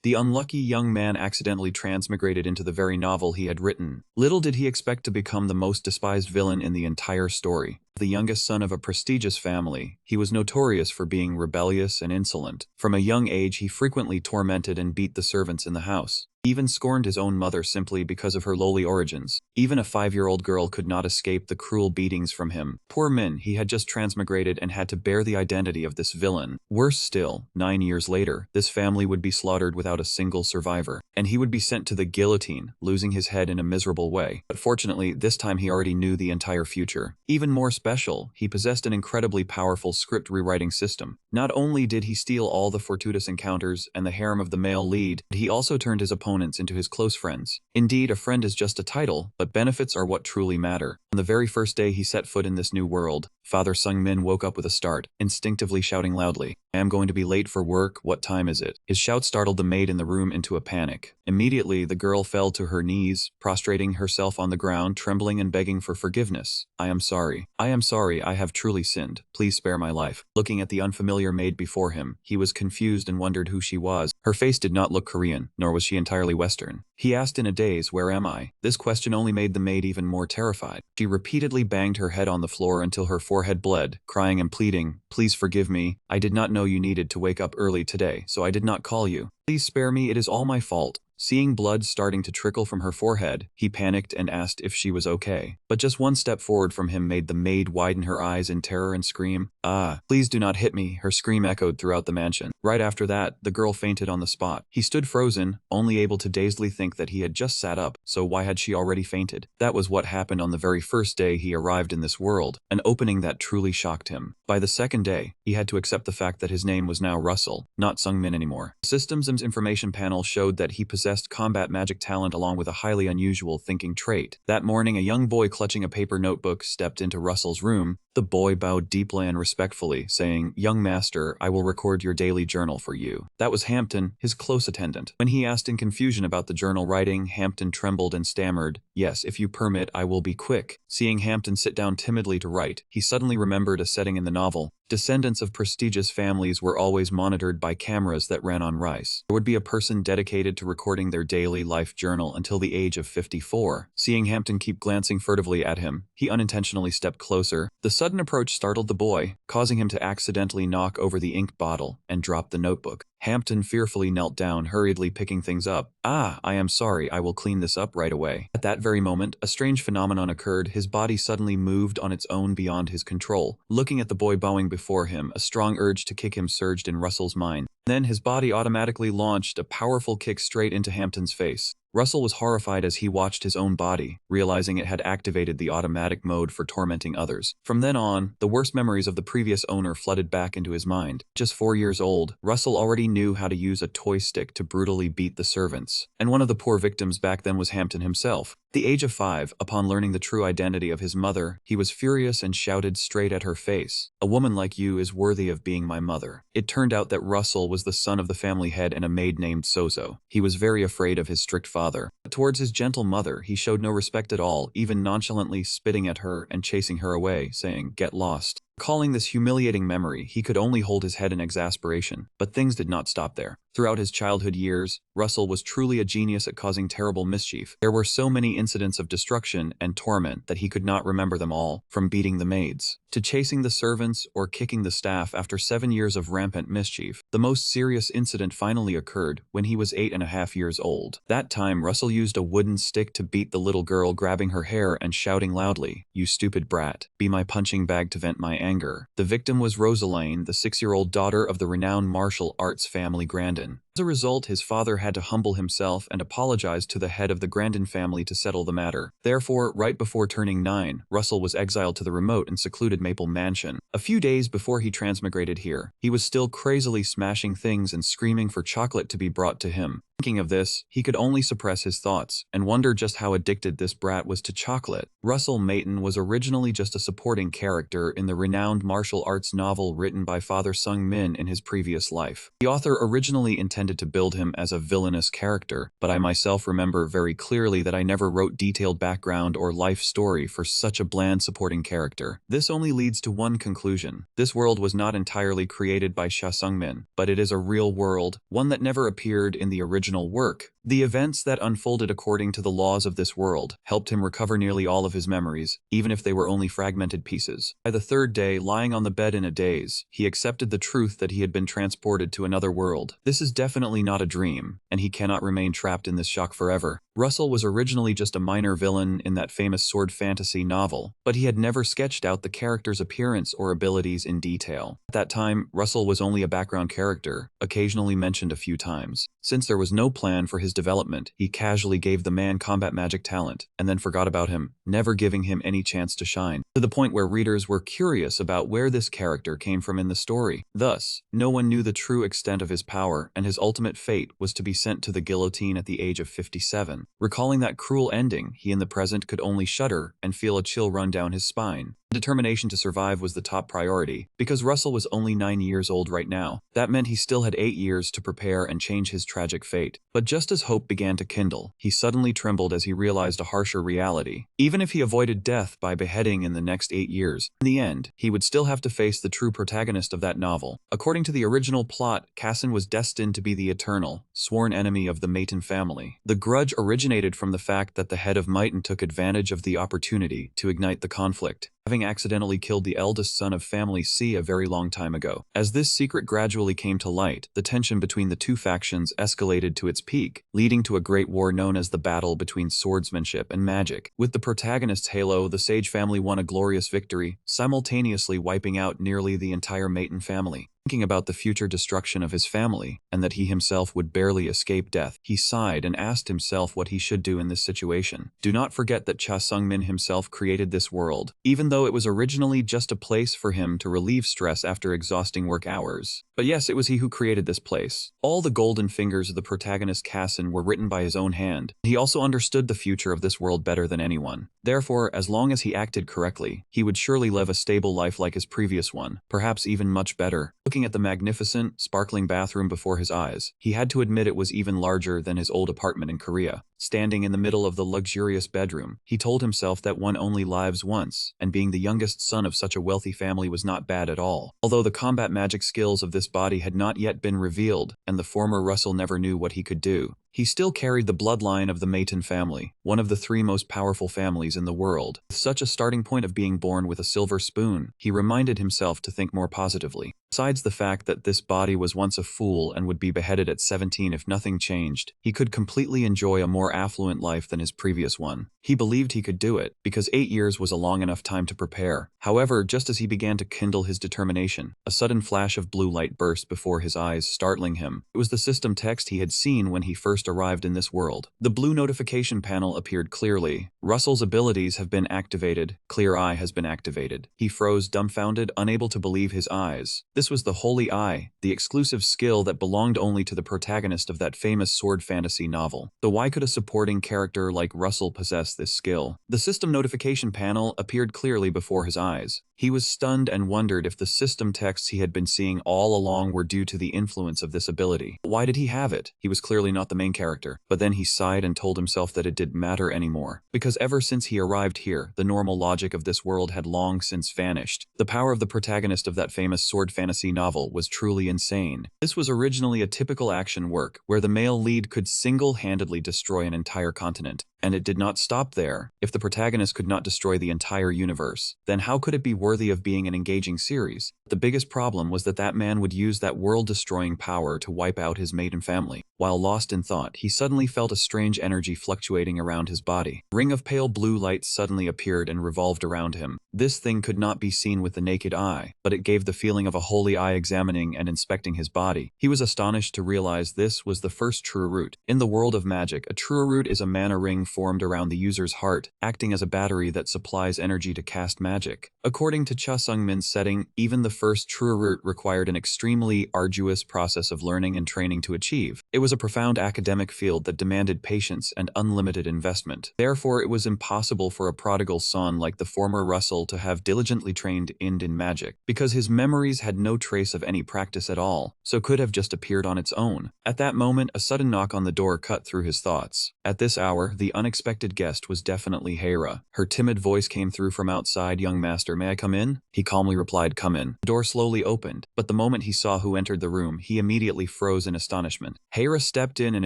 The unlucky young man accidentally transmigrated into the very novel he had written. Little did he expect to become the most despised villain in the entire story. The youngest son of a prestigious family, he was notorious for being rebellious and insolent. From a young age, he frequently tormented and beat the servants in the house. He even scorned his own mother simply because of her lowly origins. Even a 5-year-old girl could not escape the cruel beatings from him. Poor Min, he had just transmigrated and had to bear the identity of this villain. Worse still, 9 years later, this family would be slaughtered without a single survivor, and he would be sent to the guillotine, losing his head in a miserable way. But fortunately, this time he already knew the entire future. Even more special, he possessed an incredibly powerful script rewriting system. Not only did he steal all the fortuitous encounters and the harem of the male lead, he also turned his opponents into his close friends. Indeed, a friend is just a title, but benefits are what truly matter. On the very first day he set foot in this new world, Father Sung-min woke up with a start, instinctively shouting loudly, "I am going to be late for work, what time is it?" His shout startled the maid in the room into a panic. Immediately, the girl fell to her knees, prostrating herself on the ground, trembling and begging for forgiveness. I am sorry, I have truly sinned. Please spare my life." Looking at the unfamiliar maid before him, he was confused and wondered who she was. Her face did not look Korean, nor was she entirely Western. He asked in a daze, "Where am I?" This question only made the maid even more terrified. She repeatedly banged her head on the floor until her forehead bled, crying and pleading, "Please forgive me. I did not know you needed to wake up early today, so I did not call you. Please spare me, it is all my fault." Seeing blood starting to trickle from her forehead, he panicked and asked if she was okay. But just one step forward from him made the maid widen her eyes in terror and scream, "Ah, please do not hit me." Her scream echoed throughout the mansion. Right after that, the girl fainted on the spot. He stood frozen, only able to dazedly think that he had just sat up, so why had she already fainted? That was what happened on the very first day he arrived in this world, an opening that truly shocked him. By the second day, he had to accept the fact that his name was now Russell, not Sung-min anymore. The system's information panel showed that he possessed combat magic talent along with a highly unusual thinking trait. That morning, a young boy clutching a paper notebook stepped into Russell's room. The boy bowed deeply and respectfully, saying, "Young master, I will record your daily journal for you." That was Hampton, his close attendant. When he asked in confusion about the journal writing, Hampton trembled and stammered, "Yes, if you permit, I will be quick." Seeing Hampton sit down timidly to write, he suddenly remembered a setting in the novel. Descendants of prestigious families were always monitored by cameras that ran on rice. There would be a person dedicated to recording their daily life journal until the age of 54. Seeing Hampton keep glancing furtively at him, he unintentionally stepped closer. The sudden approach startled the boy, causing him to accidentally knock over the ink bottle and drop the notebook. Hampton fearfully knelt down, hurriedly picking things up. "Ah, I am sorry, I will clean this up right away." At that very moment, a strange phenomenon occurred. His body suddenly moved on its own beyond his control. Looking at the boy bowing before him, a strong urge to kick him surged in Russell's mind. Then his body automatically launched a powerful kick straight into Hampton's face. Russell was horrified as he watched his own body, realizing it had activated the automatic mode for tormenting others. From then on, the worst memories of the previous owner flooded back into his mind. Just 4 years old, Russell already knew how to use a toy stick to brutally beat the servants. And one of the poor victims back then was Hampton himself. At the age of 5, upon learning the true identity of his mother, he was furious and shouted straight at her face, "A woman like you is worthy of being my mother." It turned out that Russell was the son of the family head and a maid named Sozo. He was very afraid of his strict father. But towards his gentle mother, he showed no respect at all, even nonchalantly spitting at her and chasing her away, saying, "Get lost." Recalling this humiliating memory, he could only hold his head in exasperation. But things did not stop there. Throughout his childhood years, Russell was truly a genius at causing terrible mischief. There were so many incidents of destruction and torment that he could not remember them all, from beating the maids, to chasing the servants or kicking the staff. After 7 years of rampant mischief, the most serious incident finally occurred when he was 8.5 years old. That time, Russell used a wooden stick to beat the little girl, grabbing her hair and shouting loudly, "You stupid brat, be my punching bag to vent my anger." The victim was Rosaline, the 6-year-old daughter of the renowned martial arts family Grandin. As a result, his father had to humble himself and apologize to the head of the Grandin family to settle the matter. Therefore, right before turning 9, Russell was exiled to the remote and secluded Maple Mansion. A few days before he transmigrated here, he was still crazily smashing things and screaming for chocolate to be brought to him. Thinking of this, he could only suppress his thoughts and wonder just how addicted this brat was to chocolate. Russell Mayton was originally just a supporting character in the renowned martial arts novel written by Father Sung-min in his previous life. The author originally intended intended to build him as a villainous character, but I myself remember very clearly that I never wrote detailed background or life story for such a bland supporting character. This only leads to one conclusion. This world was not entirely created by Sha Sung-min, but it is a real world, one that never appeared in the original work. The events that unfolded according to the laws of this world helped him recover nearly all of his memories, even if they were only fragmented pieces. By the third day, lying on the bed in a daze, he accepted the truth that he had been transported to another world. This is definitely not a dream, and he cannot remain trapped in this shock forever. Russell was originally just a minor villain in that famous sword fantasy novel, but he had never sketched out the character's appearance or abilities in detail. At that time, Russell was only a background character, occasionally mentioned a few times. Since there was no plan for his development, he casually gave the man combat magic talent, and then forgot about him, never giving him any chance to shine, to the point where readers were curious about where this character came from in the story. Thus, no one knew the true extent of his power, and his ultimate fate was to be sent to the guillotine at the age of 57. Recalling that cruel ending, he in the present could only shudder and feel a chill run down his spine. Determination to survive was the top priority, because Russell was only 9 years old right now. That meant he still had 8 years to prepare and change his tragic fate. But just as hope began to kindle, he suddenly trembled as he realized a harsher reality. Even if he avoided death by beheading in the next 8 years, in the end, he would still have to face the true protagonist of that novel. According to the original plot, Cassin was destined to be the eternal, sworn enemy of the Maton family. The grudge originated from the fact that the head of Maton took advantage of the opportunity to ignite the conflict, having accidentally killed the eldest son of family C a very long time ago. As this secret gradually came to light, the tension between the two factions escalated to its peak, leading to a great war known as the battle between swordsmanship and magic. With the protagonist's halo, the Sage family won a glorious victory, simultaneously wiping out nearly the entire Maton family. Thinking about the future destruction of his family, and that he himself would barely escape death, he sighed and asked himself what he should do in this situation. Do not forget that Cha Sung-min himself created this world, even though it was originally just a place for him to relieve stress after exhausting work hours. But yes, it was he who created this place. All the golden fingers of the protagonist Cassin were written by his own hand. He also understood the future of this world better than anyone. Therefore, as long as he acted correctly, he would surely live a stable life like his previous one, perhaps even much better. Looking at the magnificent, sparkling bathroom before his eyes, he had to admit it was even larger than his old apartment in Korea. Standing in the middle of the luxurious bedroom, he told himself that one only lives once, and being the youngest son of such a wealthy family was not bad at all. Although the combat magic skills of this body had not yet been revealed, and the former Russell never knew what he could do, he still carried the bloodline of the Maton family, one of the 3 most powerful families in the world. With such a starting point of being born with a silver spoon, he reminded himself to think more positively. Besides the fact that this body was once a fool and would be beheaded at 17 if nothing changed, he could completely enjoy a more affluent life than his previous one. He believed he could do it, because 8 years was a long enough time to prepare. However, just as he began to kindle his determination, a sudden flash of blue light burst before his eyes, startling him. It was the system text he had seen when he first arrived in this world. The blue notification panel appeared clearly. Russell's abilities have been activated. Clear Eye has been activated. He froze dumbfounded, unable to believe his eyes. This was the Holy Eye, the exclusive skill that belonged only to the protagonist of that famous sword fantasy novel. So why could a supporting character like Russell possess this skill? The system notification panel appeared clearly before his eyes. He was stunned and wondered if the system texts he had been seeing all along were due to the influence of this ability. Why did he have it? He was clearly not the main character. But then he sighed and told himself that it didn't matter anymore, because ever since he arrived here, the normal logic of this world had long since vanished. The power of the protagonist of that famous sword fantasy novel was truly insane. This was originally a typical action work, where the male lead could single-handedly destroy an entire continent. And it did not stop there. If the protagonist could not destroy the entire universe, then how could it be worthy of being an engaging series? The biggest problem was that that man would use that world-destroying power to wipe out his Maton family. While lost in thought, he suddenly felt a strange energy fluctuating around his body. A ring of pale blue light suddenly appeared and revolved around him. This thing could not be seen with the naked eye, but it gave the feeling of a holy eye examining and inspecting his body. He was astonished to realize this was the first true root. In the world of magic, a true root is a mana ring formed around the user's heart, acting as a battery that supplies energy to cast magic. According to Cha Sung-min's setting, even the first true route required an extremely arduous process of learning and training to achieve. It was a profound academic field that demanded patience and unlimited investment. Therefore, it was impossible for a prodigal son like the former Russell to have diligently trained in magic, because his memories had no trace of any practice at all, so could have just appeared on its own. At that moment, a sudden knock on the door cut through his thoughts. At this hour, the unexpected guest was definitely Hera. Her timid voice came through from outside. "Young master, may I come in?" He calmly replied, "Come in." The door slowly opened, but the moment he saw who entered the room, he immediately froze in astonishment. Hera stepped in and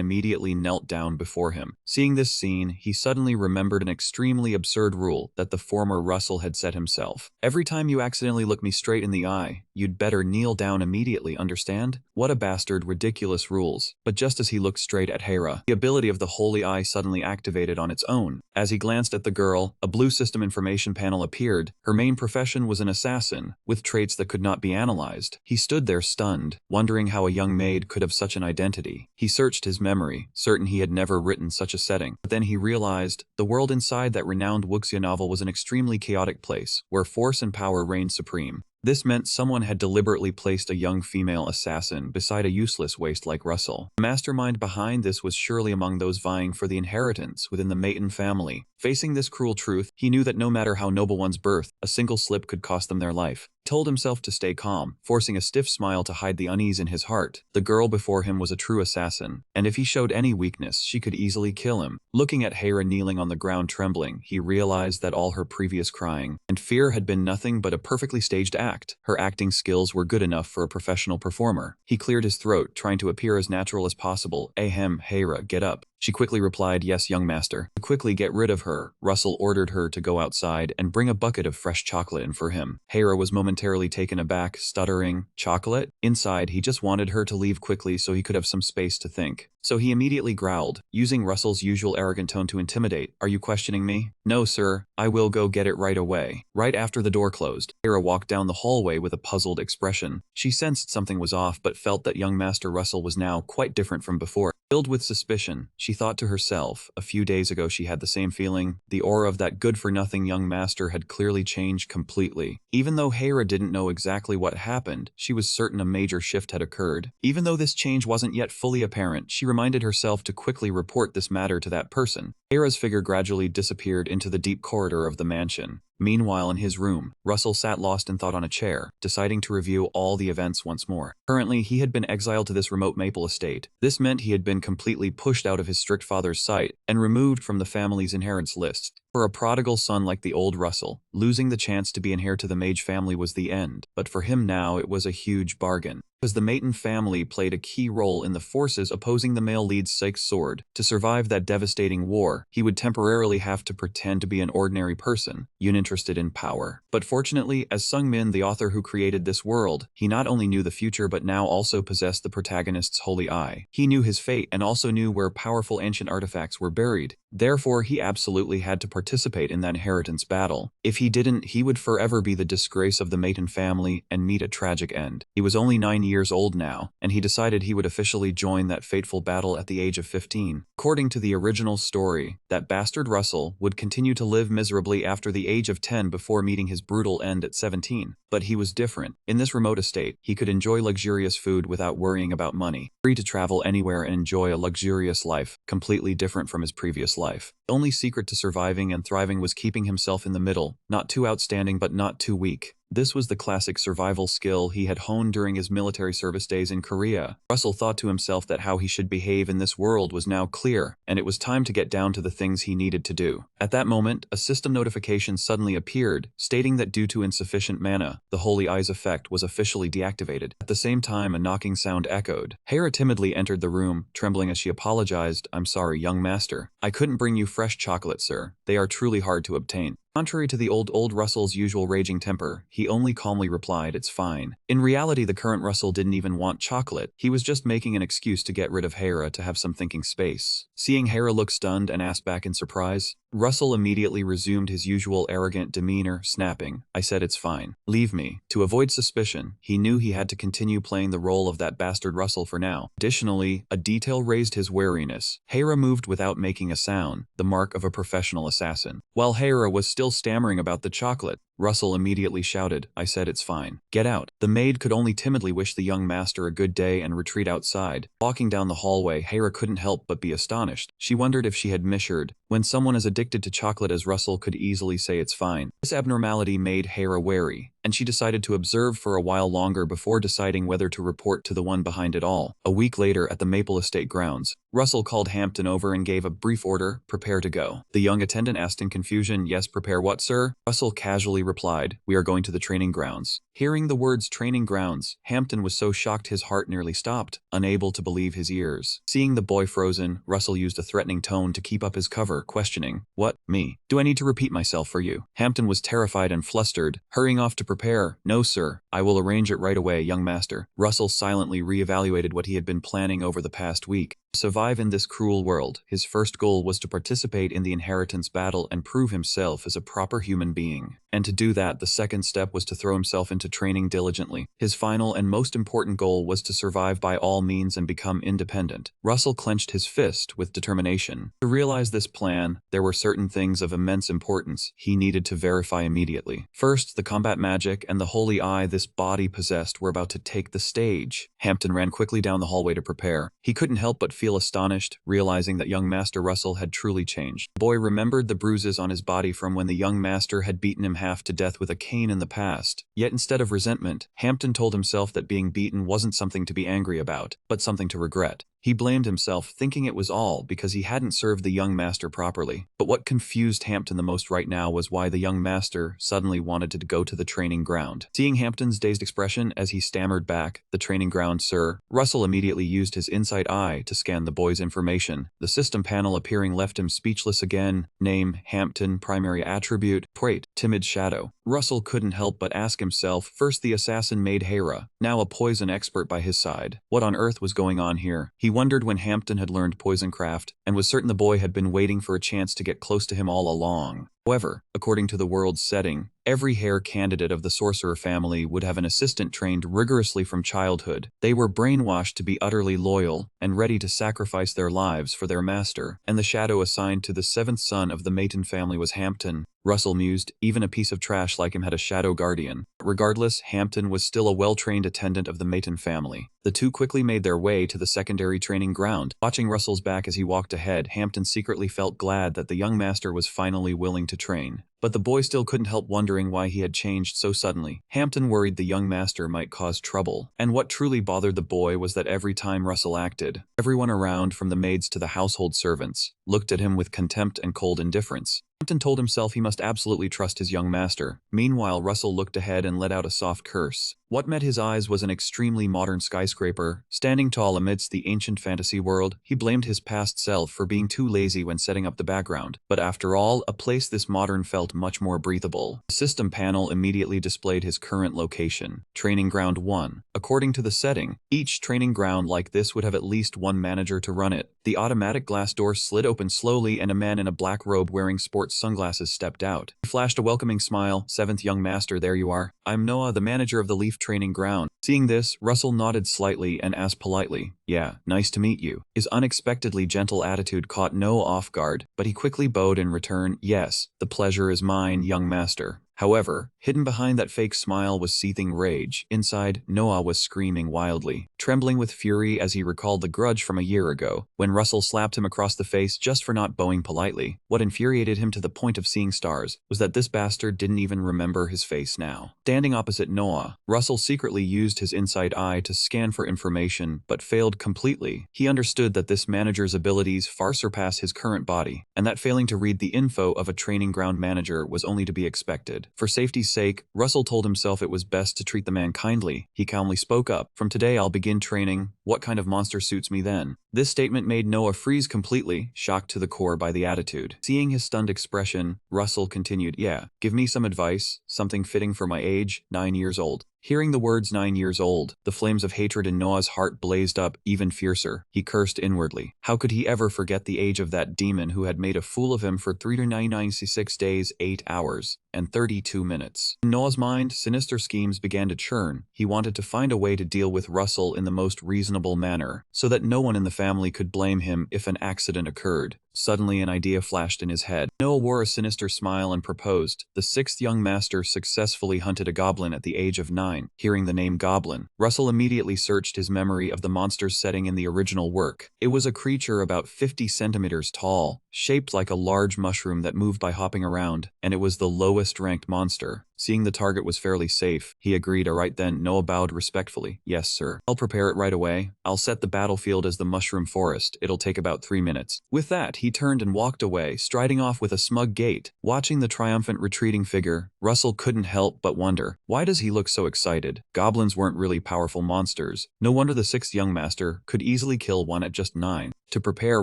immediately knelt down before him. Seeing this scene, he suddenly remembered an extremely absurd rule that the former Russell had set himself. "Every time you accidentally look me straight in the eye, you'd better kneel down immediately, understand?" What a bastard, ridiculous rules. But just as he looked straight at Hera, the ability of the holy eye suddenly activated on its own. As he glanced at the girl, a blue system information panel appeared. Her main profession was an assassin, with traits that could not be analyzed. He stood there stunned, wondering how a young maid could have such an identity. He searched his memory, certain he had never written such a setting. But then he realized, the world inside that renowned wuxia novel was an extremely chaotic place, where force and power reigned supreme. This meant someone had deliberately placed a young female assassin beside a useless waste like Russell. The mastermind behind this was surely among those vying for the inheritance within the Maton family. Facing this cruel truth, he knew that no matter how noble one's birth, a single slip could cost them their life. He told himself to stay calm, forcing a stiff smile to hide the unease in his heart. The girl before him was a true assassin, and if he showed any weakness, she could easily kill him. Looking at Hera kneeling on the ground trembling, he realized that all her previous crying and fear had been nothing but a perfectly staged act. Her acting skills were good enough for a professional performer. He cleared his throat, trying to appear as natural as possible. "Ahem, Hera, get up." She quickly replied, "Yes, young master." To quickly get rid of her, Russell ordered her to go outside and bring a bucket of fresh chocolate in for him. Hera was momentarily taken aback, stuttering, "Chocolate?" Inside, he just wanted her to leave quickly so he could have some space to think. So he immediately growled, using Russell's usual arrogant tone to intimidate, "Are you questioning me?" "No, sir. I will go get it right away." Right after the door closed, Hera walked down the hallway with a puzzled expression. She sensed something was off but felt that young Master Russell was now quite different from before. Filled with suspicion, she thought to herself, a few days ago she had the same feeling. The aura of that good-for-nothing young master had clearly changed completely. Even though Hera didn't know exactly what happened, she was certain a major shift had occurred. Even though this change wasn't yet fully apparent, she reminded herself to quickly report this matter to that person. Hera's figure gradually disappeared into the deep corridor of the mansion. Meanwhile, in his room, Russell sat lost in thought on a chair, deciding to review all the events once more. Currently, he had been exiled to this remote maple estate. This meant he had been completely pushed out of his strict father's sight and removed from the family's inheritance list. For a prodigal son like the old Russell, losing the chance to be an heir to the Mage family was the end. But for him now, it was a huge bargain. Because the Maton family played a key role in the forces opposing the male lead's Sykes sword. To survive that devastating war, he would temporarily have to pretend to be an ordinary person, uninterested in power. But fortunately, as Sung-min, the author who created this world, he not only knew the future but now also possessed the protagonist's holy eye. He knew his fate and also knew where powerful ancient artifacts were buried. Therefore, he absolutely had to participate in that inheritance battle. If he didn't, he would forever be the disgrace of the Maton family and meet a tragic end. He was only 9 years old now, and he decided he would officially join that fateful battle at the age of 15. According to the original story, that bastard Russell would continue to live miserably after the age of 10 before meeting his brutal end at 17. But he was different. In this remote estate, he could enjoy luxurious food without worrying about money, free to travel anywhere and enjoy a luxurious life, completely different from his previous life. The only secret to surviving and thriving was keeping himself in the middle, not too outstanding but not too weak. This was the classic survival skill he had honed during his military service days in Korea. Russell thought to himself that how he should behave in this world was now clear, and it was time to get down to the things he needed to do. At that moment, a system notification suddenly appeared, stating that due to insufficient mana, the Holy Eye's effect was officially deactivated. At the same time, a knocking sound echoed. Hera timidly entered the room, trembling as she apologized. "I'm sorry, young master. I couldn't bring you fresh chocolate, sir. They are truly hard to obtain." Contrary to the old Russell's usual raging temper, he only calmly replied, "It's fine." In reality, the current Russell didn't even want chocolate. He was just making an excuse to get rid of Hera to have some thinking space. Seeing Hera look stunned and asked back in surprise, Russell immediately resumed his usual arrogant demeanor, snapping, "I said it's fine. Leave me." To avoid suspicion, he knew he had to continue playing the role of that bastard Russell for now. Additionally, a detail raised his wariness. Hera moved without making a sound, the mark of a professional assassin. While Hera was still stammering about the chocolate, Russell immediately shouted, "I said it's fine. Get out." The maid could only timidly wish the young master a good day and retreat outside. Walking down the hallway, Hera couldn't help but be astonished. She wondered if she had misheard. When someone as addicted to chocolate as Russell could easily say it's fine. This abnormality made Hera wary, and she decided to observe for a while longer before deciding whether to report to the one behind it all. A week later at the Maple Estate grounds, Russell called Hampton over and gave a brief order, "Prepare to go." The young attendant asked in confusion, "Yes, prepare what, sir?" Russell casually replied, "We are going to the training grounds." Hearing the words training grounds, Hampton was so shocked his heart nearly stopped, unable to believe his ears. Seeing the boy frozen, Russell used a threatening tone to keep up his cover, questioning, "What, me? Do I need to repeat myself for you?" Hampton was terrified and flustered, hurrying off to prepare. "No, sir. I will arrange it right away, young master." Russell silently reevaluated what he had been planning over the past week. To survive in this cruel world, his first goal was to participate in the inheritance battle and prove himself as a proper human being. And to do that, the second step was to throw himself into training diligently. His final and most important goal was to survive by all means and become independent. Russell clenched his fist with determination. To realize this plan, there were certain things of immense importance he needed to verify immediately. First, the combat magic and the holy eye this body possessed were about to take the stage. Hampton ran quickly down the hallway to prepare. He couldn't help but feel astonished, realizing that young Master Russell had truly changed. The boy remembered the bruises on his body from when the young master had beaten him half to death with a cane in the past. Yet instead of resentment, Hampton told himself that being beaten wasn't something to be angry about, but something to regret. He blamed himself, thinking it was all because he hadn't served the young master properly. But what confused Hampton the most right now was why the young master suddenly wanted to go to the training ground. Seeing Hampton's dazed expression as he stammered back, "The training ground, sir," Russell immediately used his insight eye to scan the boy's information. The system panel appearing left him speechless again. Name, Hampton, primary attribute, trait, timid shadow. Russell couldn't help but ask himself, first the assassin made Hera, now a poison expert by his side. What on earth was going on here? He wondered when Hampton had learned poisoncraft, and was certain the boy had been waiting for a chance to get close to him all along. However, according to the world's setting, every heir candidate of the sorcerer family would have an assistant trained rigorously from childhood. They were brainwashed to be utterly loyal and ready to sacrifice their lives for their master, and the shadow assigned to the seventh son of the Mayton family was Hampton. Russell mused, even a piece of trash like him had a shadow guardian. Regardless, Hampton was still a well-trained attendant of the Mayton family. The two quickly made their way to the secondary training ground. Watching Russell's back as he walked ahead, Hampton secretly felt glad that the young master was finally willing to train. But the boy still couldn't help wondering why he had changed so suddenly. Hampton worried the young master might cause trouble. And what truly bothered the boy was that every time Russell acted, everyone around, from the maids to the household servants, looked at him with contempt and cold indifference. Hampton told himself he must absolutely trust his young master. Meanwhile, Russell looked ahead and let out a soft curse. What met his eyes was an extremely modern skyscraper. Standing tall amidst the ancient fantasy world, he blamed his past self for being too lazy when setting up the background. But after all, a place this modern felt much more breathable. The system panel immediately displayed his current location. Training Ground 1. According to the setting, each training ground like this would have at least one manager to run it. The automatic glass door slid open slowly and a man in a black robe wearing sports sunglasses stepped out. He flashed a welcoming smile. "Seventh young master, there you are. I'm Noah, the manager of the Leaf Training Ground." Seeing this, Russell nodded slightly and asked politely, "Yeah, nice to meet you." His unexpectedly gentle attitude caught Noah off guard, but he quickly bowed in return. "Yes, the pleasure is mine, young master." However, hidden behind that fake smile was seething rage. Inside, Noah was screaming wildly, trembling with fury as he recalled the grudge from a year ago, when Russell slapped him across the face just for not bowing politely. What infuriated him to the point of seeing stars was that this bastard didn't even remember his face now. Standing opposite Noah, Russell secretly used his inside eye to scan for information, but failed completely. He understood that this manager's abilities far surpass his current body, and that failing to read the info of a training ground manager was only to be expected. For safety's sake, Russell told himself it was best to treat the man kindly. He calmly spoke up, "From today I'll begin training. What kind of monster suits me then?" This statement made Noah freeze completely, shocked to the core by the attitude. Seeing his stunned expression, Russell continued, "Yeah, give me some advice, something fitting for my age, 9 years old." Hearing the words 9 years old, the flames of hatred in Noah's heart blazed up even fiercer. He cursed inwardly. How could he ever forget the age of that demon who had made a fool of him for 396 days, 8 hours, and 32 minutes? In Noah's mind, sinister schemes began to churn. He wanted to find a way to deal with Russell in the most reasonable manner, so that no one in the family could blame him if an accident occurred. Suddenly, an idea flashed in his head. Noah wore a sinister smile and proposed. The sixth young master successfully hunted a goblin at the age of 9. Hearing the name goblin, Russell immediately searched his memory of the monster's setting in the original work. It was a creature about 50 centimeters tall, shaped like a large mushroom that moved by hopping around, and it was the lowest ranked monster. Seeing the target was fairly safe, he agreed. Right then, Noah bowed respectfully. Yes, sir. I'll prepare it right away. I'll set the battlefield as the mushroom forest. It'll take about 3 minutes. With that, he turned and walked away, striding off with a smug gait. Watching the triumphant retreating figure, Russell couldn't help but wonder, why does he look so excited? Goblins weren't really powerful monsters. No wonder the sixth young master could easily kill one at just 9. To prepare,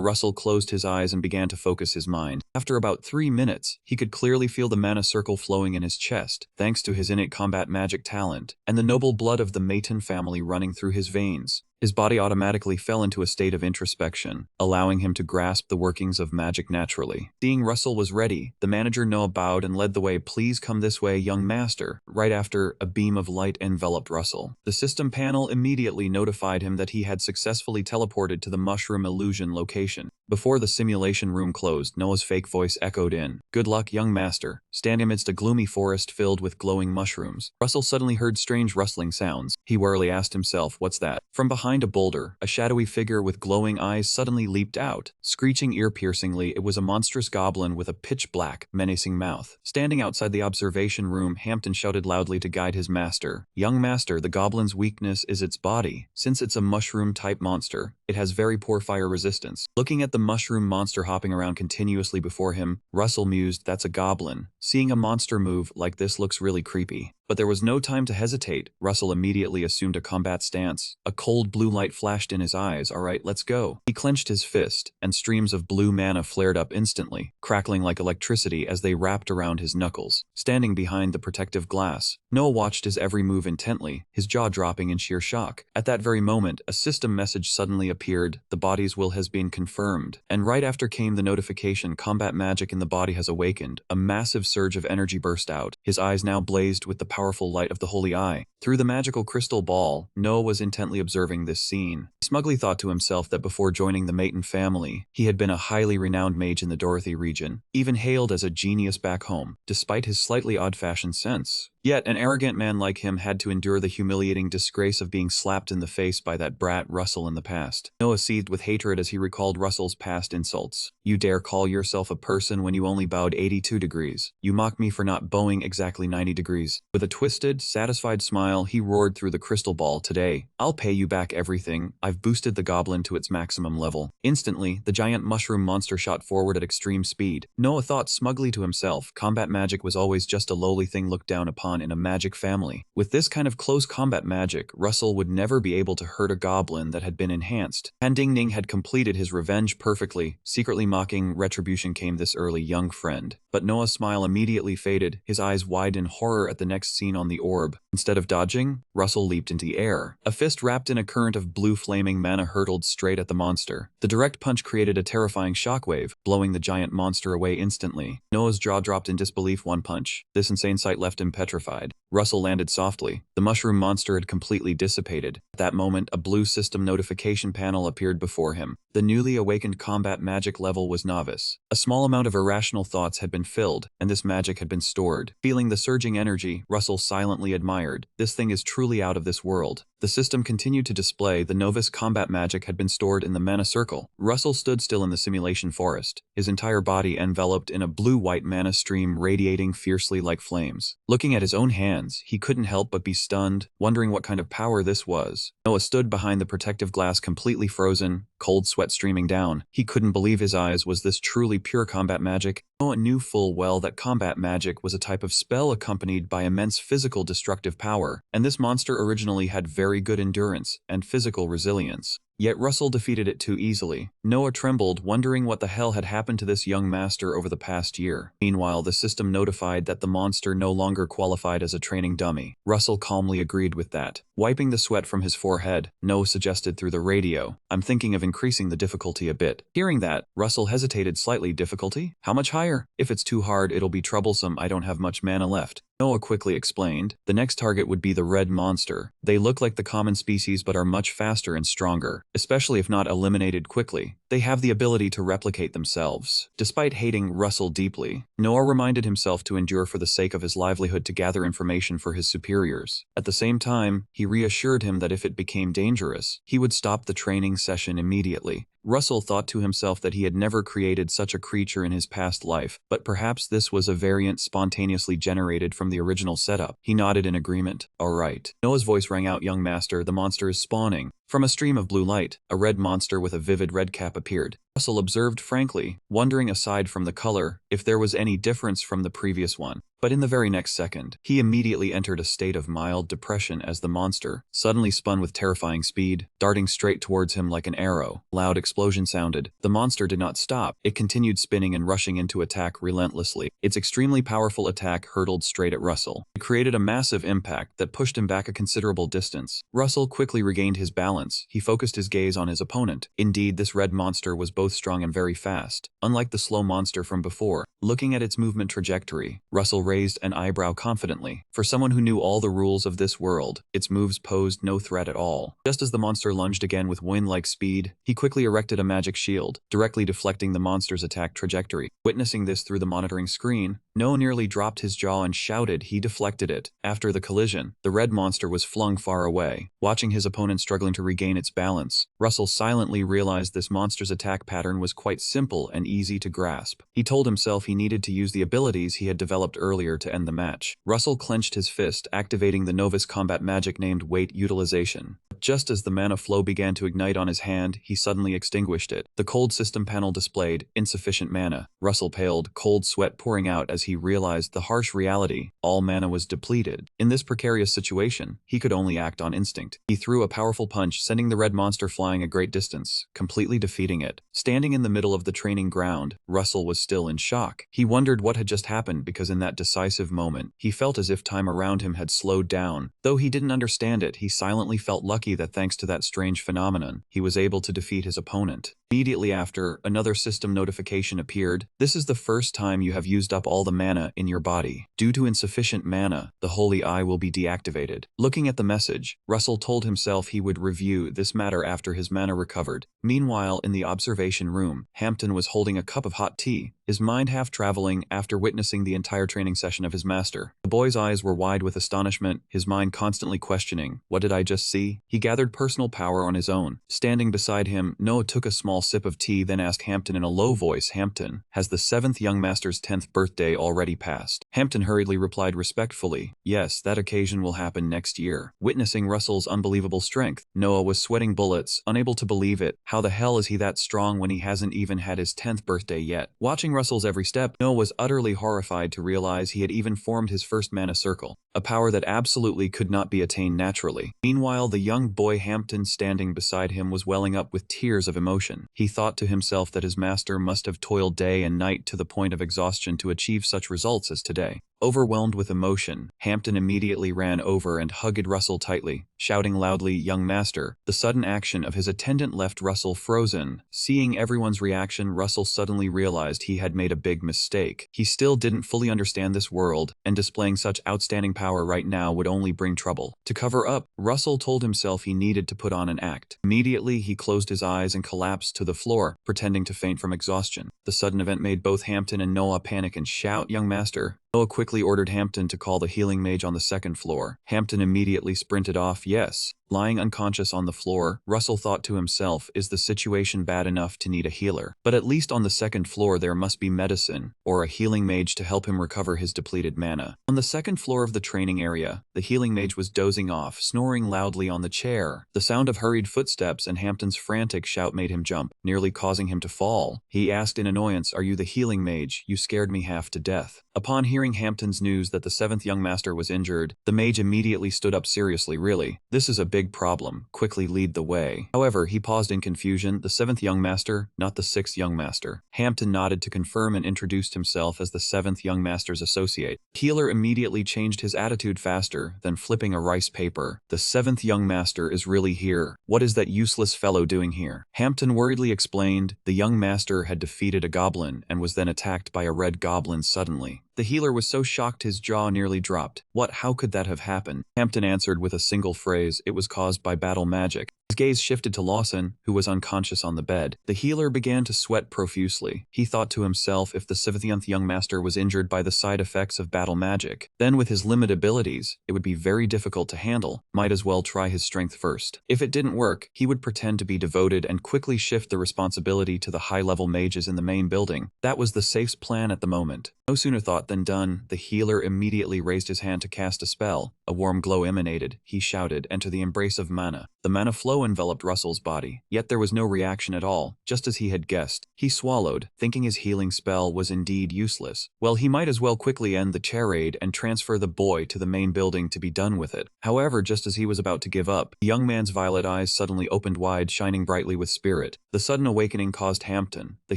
Russell closed his eyes and began to focus his mind. After about 3 minutes, he could clearly feel the mana circle flowing in his chest, thanks to his innate combat magic talent, and the noble blood of the Maton family running through his veins. His body automatically fell into a state of introspection, allowing him to grasp the workings of magic naturally. Seeing Russell was ready, the manager Noah bowed and led the way. Please come this way, young master. Right after, a beam of light enveloped Russell. The system panel immediately notified him that he had successfully teleported to the mushroom illusion location. Before the simulation room closed, Noah's fake voice echoed in. Good luck, young master. Standing amidst a gloomy forest filled with glowing mushrooms, Russell suddenly heard strange rustling sounds. He warily asked himself, what's that? From behind a boulder, a shadowy figure with glowing eyes suddenly leaped out. Screeching ear-piercingly, it was a monstrous goblin with a pitch-black, menacing mouth. Standing outside the observation room, Hampton shouted loudly to guide his master. Young master, the goblin's weakness is its body. Since it's a mushroom-type monster, it has very poor fire resistance. Looking at the mushroom monster hopping around continuously before him, Russell mused, that's a goblin. Seeing a monster move like this looks really creepy. But there was no time to hesitate. Russell immediately assumed a combat stance. A cold blue light flashed in his eyes. All right, let's go. He clenched his fist, and streams of blue mana flared up instantly, crackling like electricity as they wrapped around his knuckles. Standing behind the protective glass, Noah watched his every move intently, his jaw dropping in sheer shock. At that very moment, a system message suddenly appeared. The body's will has been confirmed. And right after came the notification, combat magic in the body has awakened. A massive surge of energy burst out. His eyes now blazed with the powerful light of the holy eye. Through the magical crystal ball, Noah was intently observing this scene. He smugly thought to himself that before joining the Maton family, he had been a highly renowned mage in the Dorothy region, even hailed as a genius back home, despite his slightly odd-fashioned sense. Yet, an arrogant man like him had to endure the humiliating disgrace of being slapped in the face by that brat Russell in the past. Noah seethed with hatred as he recalled Russell's past insults. You dare call yourself a person when you only bowed 82 degrees. You mock me for not bowing exactly 90 degrees. With a twisted, satisfied smile, he roared through the crystal ball. Today, I'll pay you back everything. I've boosted the goblin to its maximum level. Instantly, the giant mushroom monster shot forward at extreme speed. Noah thought smugly to himself, combat magic was always just a lowly thing looked down upon in a magic family. With this kind of close combat magic, Russell would never be able to hurt a goblin that had been enhanced. Handing had completed his revenge perfectly, secretly mocking retribution came this early young friend. But Noah's smile immediately faded, his eyes wide in horror at the next scene on the orb. Instead of dodging, Russell leaped into the air. A fist wrapped in a current of blue flaming mana hurtled straight at the monster. The direct punch created a terrifying shockwave, blowing the giant monster away instantly. Noah's jaw dropped in disbelief. One punch. This insane sight left him petrified. Russell landed softly. The mushroom monster had completely dissipated. At that moment, a blue system notification panel appeared before him. The newly awakened combat magic level was novice. A small amount of irrational thoughts had been filled, and this magic had been stored. Feeling the surging energy, Russell silently admired. This thing is truly out of this world. The system continued to display the novice combat magic had been stored in the mana circle. Russell stood still in the simulation forest, his entire body enveloped in a blue-white mana stream radiating fiercely like flames. Looking at his own hands, he couldn't help but be stunned, wondering what kind of power this was. Noah stood behind the protective glass completely frozen, cold sweat streaming down. He couldn't believe his eyes. Was this truly pure combat magic? Noah knew full well that combat magic was a type of spell accompanied by immense physical destructive power, and this monster originally had very good endurance and physical resilience. Yet Russell defeated it too easily. Noah trembled, wondering what the hell had happened to this young master over the past year. Meanwhile, the system notified that the monster no longer qualified as a training dummy. Russell calmly agreed with that. Wiping the sweat from his forehead, Noah suggested through the radio, "I'm thinking of increasing the difficulty a bit." Hearing that, Russell hesitated slightly. Difficulty? How much higher? If it's too hard, it'll be troublesome. I don't have much mana left. Noah quickly explained. The next target would be the red monster. They look like the common species but are much faster and stronger, especially if not eliminated quickly. They have the ability to replicate themselves. Despite hating Russell deeply, Noah reminded himself to endure for the sake of his livelihood to gather information for his superiors. At the same time, he reassured him that if it became dangerous, he would stop the training session immediately. Russell thought to himself that he had never created such a creature in his past life, but perhaps this was a variant spontaneously generated from the original setup. He nodded in agreement. "All right." Noah's voice rang out, "Young master, the monster is spawning." From a stream of blue light, a red monster with a vivid red cap appeared. Russell observed frankly, wondering aside from the color, if there was any difference from the previous one. But in the very next second, he immediately entered a state of mild depression as the monster suddenly spun with terrifying speed, darting straight towards him like an arrow. Loud explosion sounded. The monster did not stop. It continued spinning and rushing into attack relentlessly. Its extremely powerful attack hurtled straight at Russell. It created a massive impact that pushed him back a considerable distance. Russell quickly regained his balance. He focused his gaze on his opponent. Indeed, this red monster was both strong and very fast, unlike the slow monster from before. Looking at its movement trajectory, Russell raised an eyebrow confidently. For someone who knew all the rules of this world, its moves posed no threat at all. Just as the monster lunged again with wind-like speed, he quickly erected a magic shield, directly deflecting the monster's attack trajectory. Witnessing this through the monitoring screen, Noah nearly dropped his jaw and shouted he deflected it. After the collision, the red monster was flung far away. Watching his opponent struggling to regain its balance, Russell silently realized this monster's attack pattern was quite simple and easy to grasp. He told himself he needed to use the abilities he had developed earlier to end the match. Russell clenched his fist, activating the novice combat magic named Weight Utilization. Just as the mana flow began to ignite on his hand, he suddenly extinguished it. The cold system panel displayed insufficient mana. Russell paled, cold sweat pouring out as he realized the harsh reality. All mana was depleted. In this precarious situation, he could only act on instinct. He threw a powerful punch, sending the red monster flying a great distance, completely defeating it. Standing in the middle of the training ground, Russell was still in shock. He wondered what had just happened because in that decisive moment, he felt as if time around him had slowed down. Though he didn't understand it, he silently felt lucky that thanks to that strange phenomenon, he was able to defeat his opponent. Immediately after, another system notification appeared. This is the first time you have used up all the mana in your body. Due to insufficient mana, the Holy Eye will be deactivated. Looking at the message, Russell told himself he would review this matter after his mana recovered. Meanwhile, in the observation room, Hampton was holding a cup of hot tea, his mind half traveling after witnessing the entire training session of his master. The boy's eyes were wide with astonishment, his mind constantly questioning, what did I just see? He gathered personal power on his own. Standing beside him, Noah took a small sip of tea, then asked Hampton in a low voice, "Hampton, has the 7th young master's 10th birthday already passed?" Hampton hurriedly replied respectfully, "Yes, that occasion will happen next year." Witnessing Russell's unbelievable strength, Noah was sweating bullets, unable to believe it. How the hell is he that strong when he hasn't even had his 10th birthday yet? Watching Russell's every step, Noah was utterly horrified to realize he had even formed his first mana circle, a power that absolutely could not be attained naturally. Meanwhile, the young boy Hampton standing beside him was welling up with tears of emotion. He thought to himself that his master must have toiled day and night to the point of exhaustion to achieve such results as today. Overwhelmed with emotion, Hampton immediately ran over and hugged Russell tightly, shouting loudly, "Young master." The sudden action of his attendant left Russell frozen. Seeing everyone's reaction, Russell suddenly realized he had made a big mistake. He still didn't fully understand this world, and displaying such outstanding power right now would only bring trouble. To cover up, Russell told himself he needed to put on an act. Immediately, he closed his eyes and collapsed to the floor, pretending to faint from exhaustion. The sudden event made both Hampton and Noah panic and shout, "Young master." Noah quickly ordered Hampton to call the healing mage on the 2nd floor. Hampton immediately sprinted off. Yes. Lying unconscious on the floor, Russell thought to himself, is the situation bad enough to need a healer? But at least on the 2nd floor there must be medicine, or a healing mage to help him recover his depleted mana. On the 2nd floor of the training area, the healing mage was dozing off, snoring loudly on the chair. The sound of hurried footsteps and Hampton's frantic shout made him jump, nearly causing him to fall. He asked in annoyance, "Are you the healing mage? You scared me half to death." Upon hearing hearing Hampton's news that the 7th young master was injured, the mage immediately stood up seriously. Really, this is a big problem. Quickly lead the way. However, he paused in confusion. The 7th young master, not the 6th young master. Hampton nodded to confirm and introduced himself as the 7th young master's associate. Healer immediately changed his attitude faster than flipping a rice paper. The 7th young master is really here. What is that useless fellow doing here? Hampton worriedly explained. The young master had defeated a goblin and was then attacked by a red goblin suddenly. The healer was so shocked his jaw nearly dropped. What? How could that have happened? Hampton answered with a single phrase. It was caused by battle magic. His gaze shifted to Lawson, who was unconscious on the bed. The healer began to sweat profusely. He thought to himself, if the 7th young master was injured by the side effects of battle magic, then with his limited abilities, it would be very difficult to handle. Might as well try his strength first. If it didn't work, he would pretend to be devoted and quickly shift the responsibility to the high-level mages in the main building. That was the safe plan at the moment. No sooner thought than done. The healer immediately raised his hand to cast a spell. A warm glow emanated. He shouted, "Enter the embrace of mana." The mana flow enveloped Russell's body, yet there was no reaction at all, just as he had guessed. He swallowed, thinking his healing spell was indeed useless. Well, he might as well quickly end the charade and transfer the boy to the main building to be done with it. However, just as he was about to give up, the young man's violet eyes suddenly opened wide, shining brightly with spirit. The sudden awakening caused Hampton, the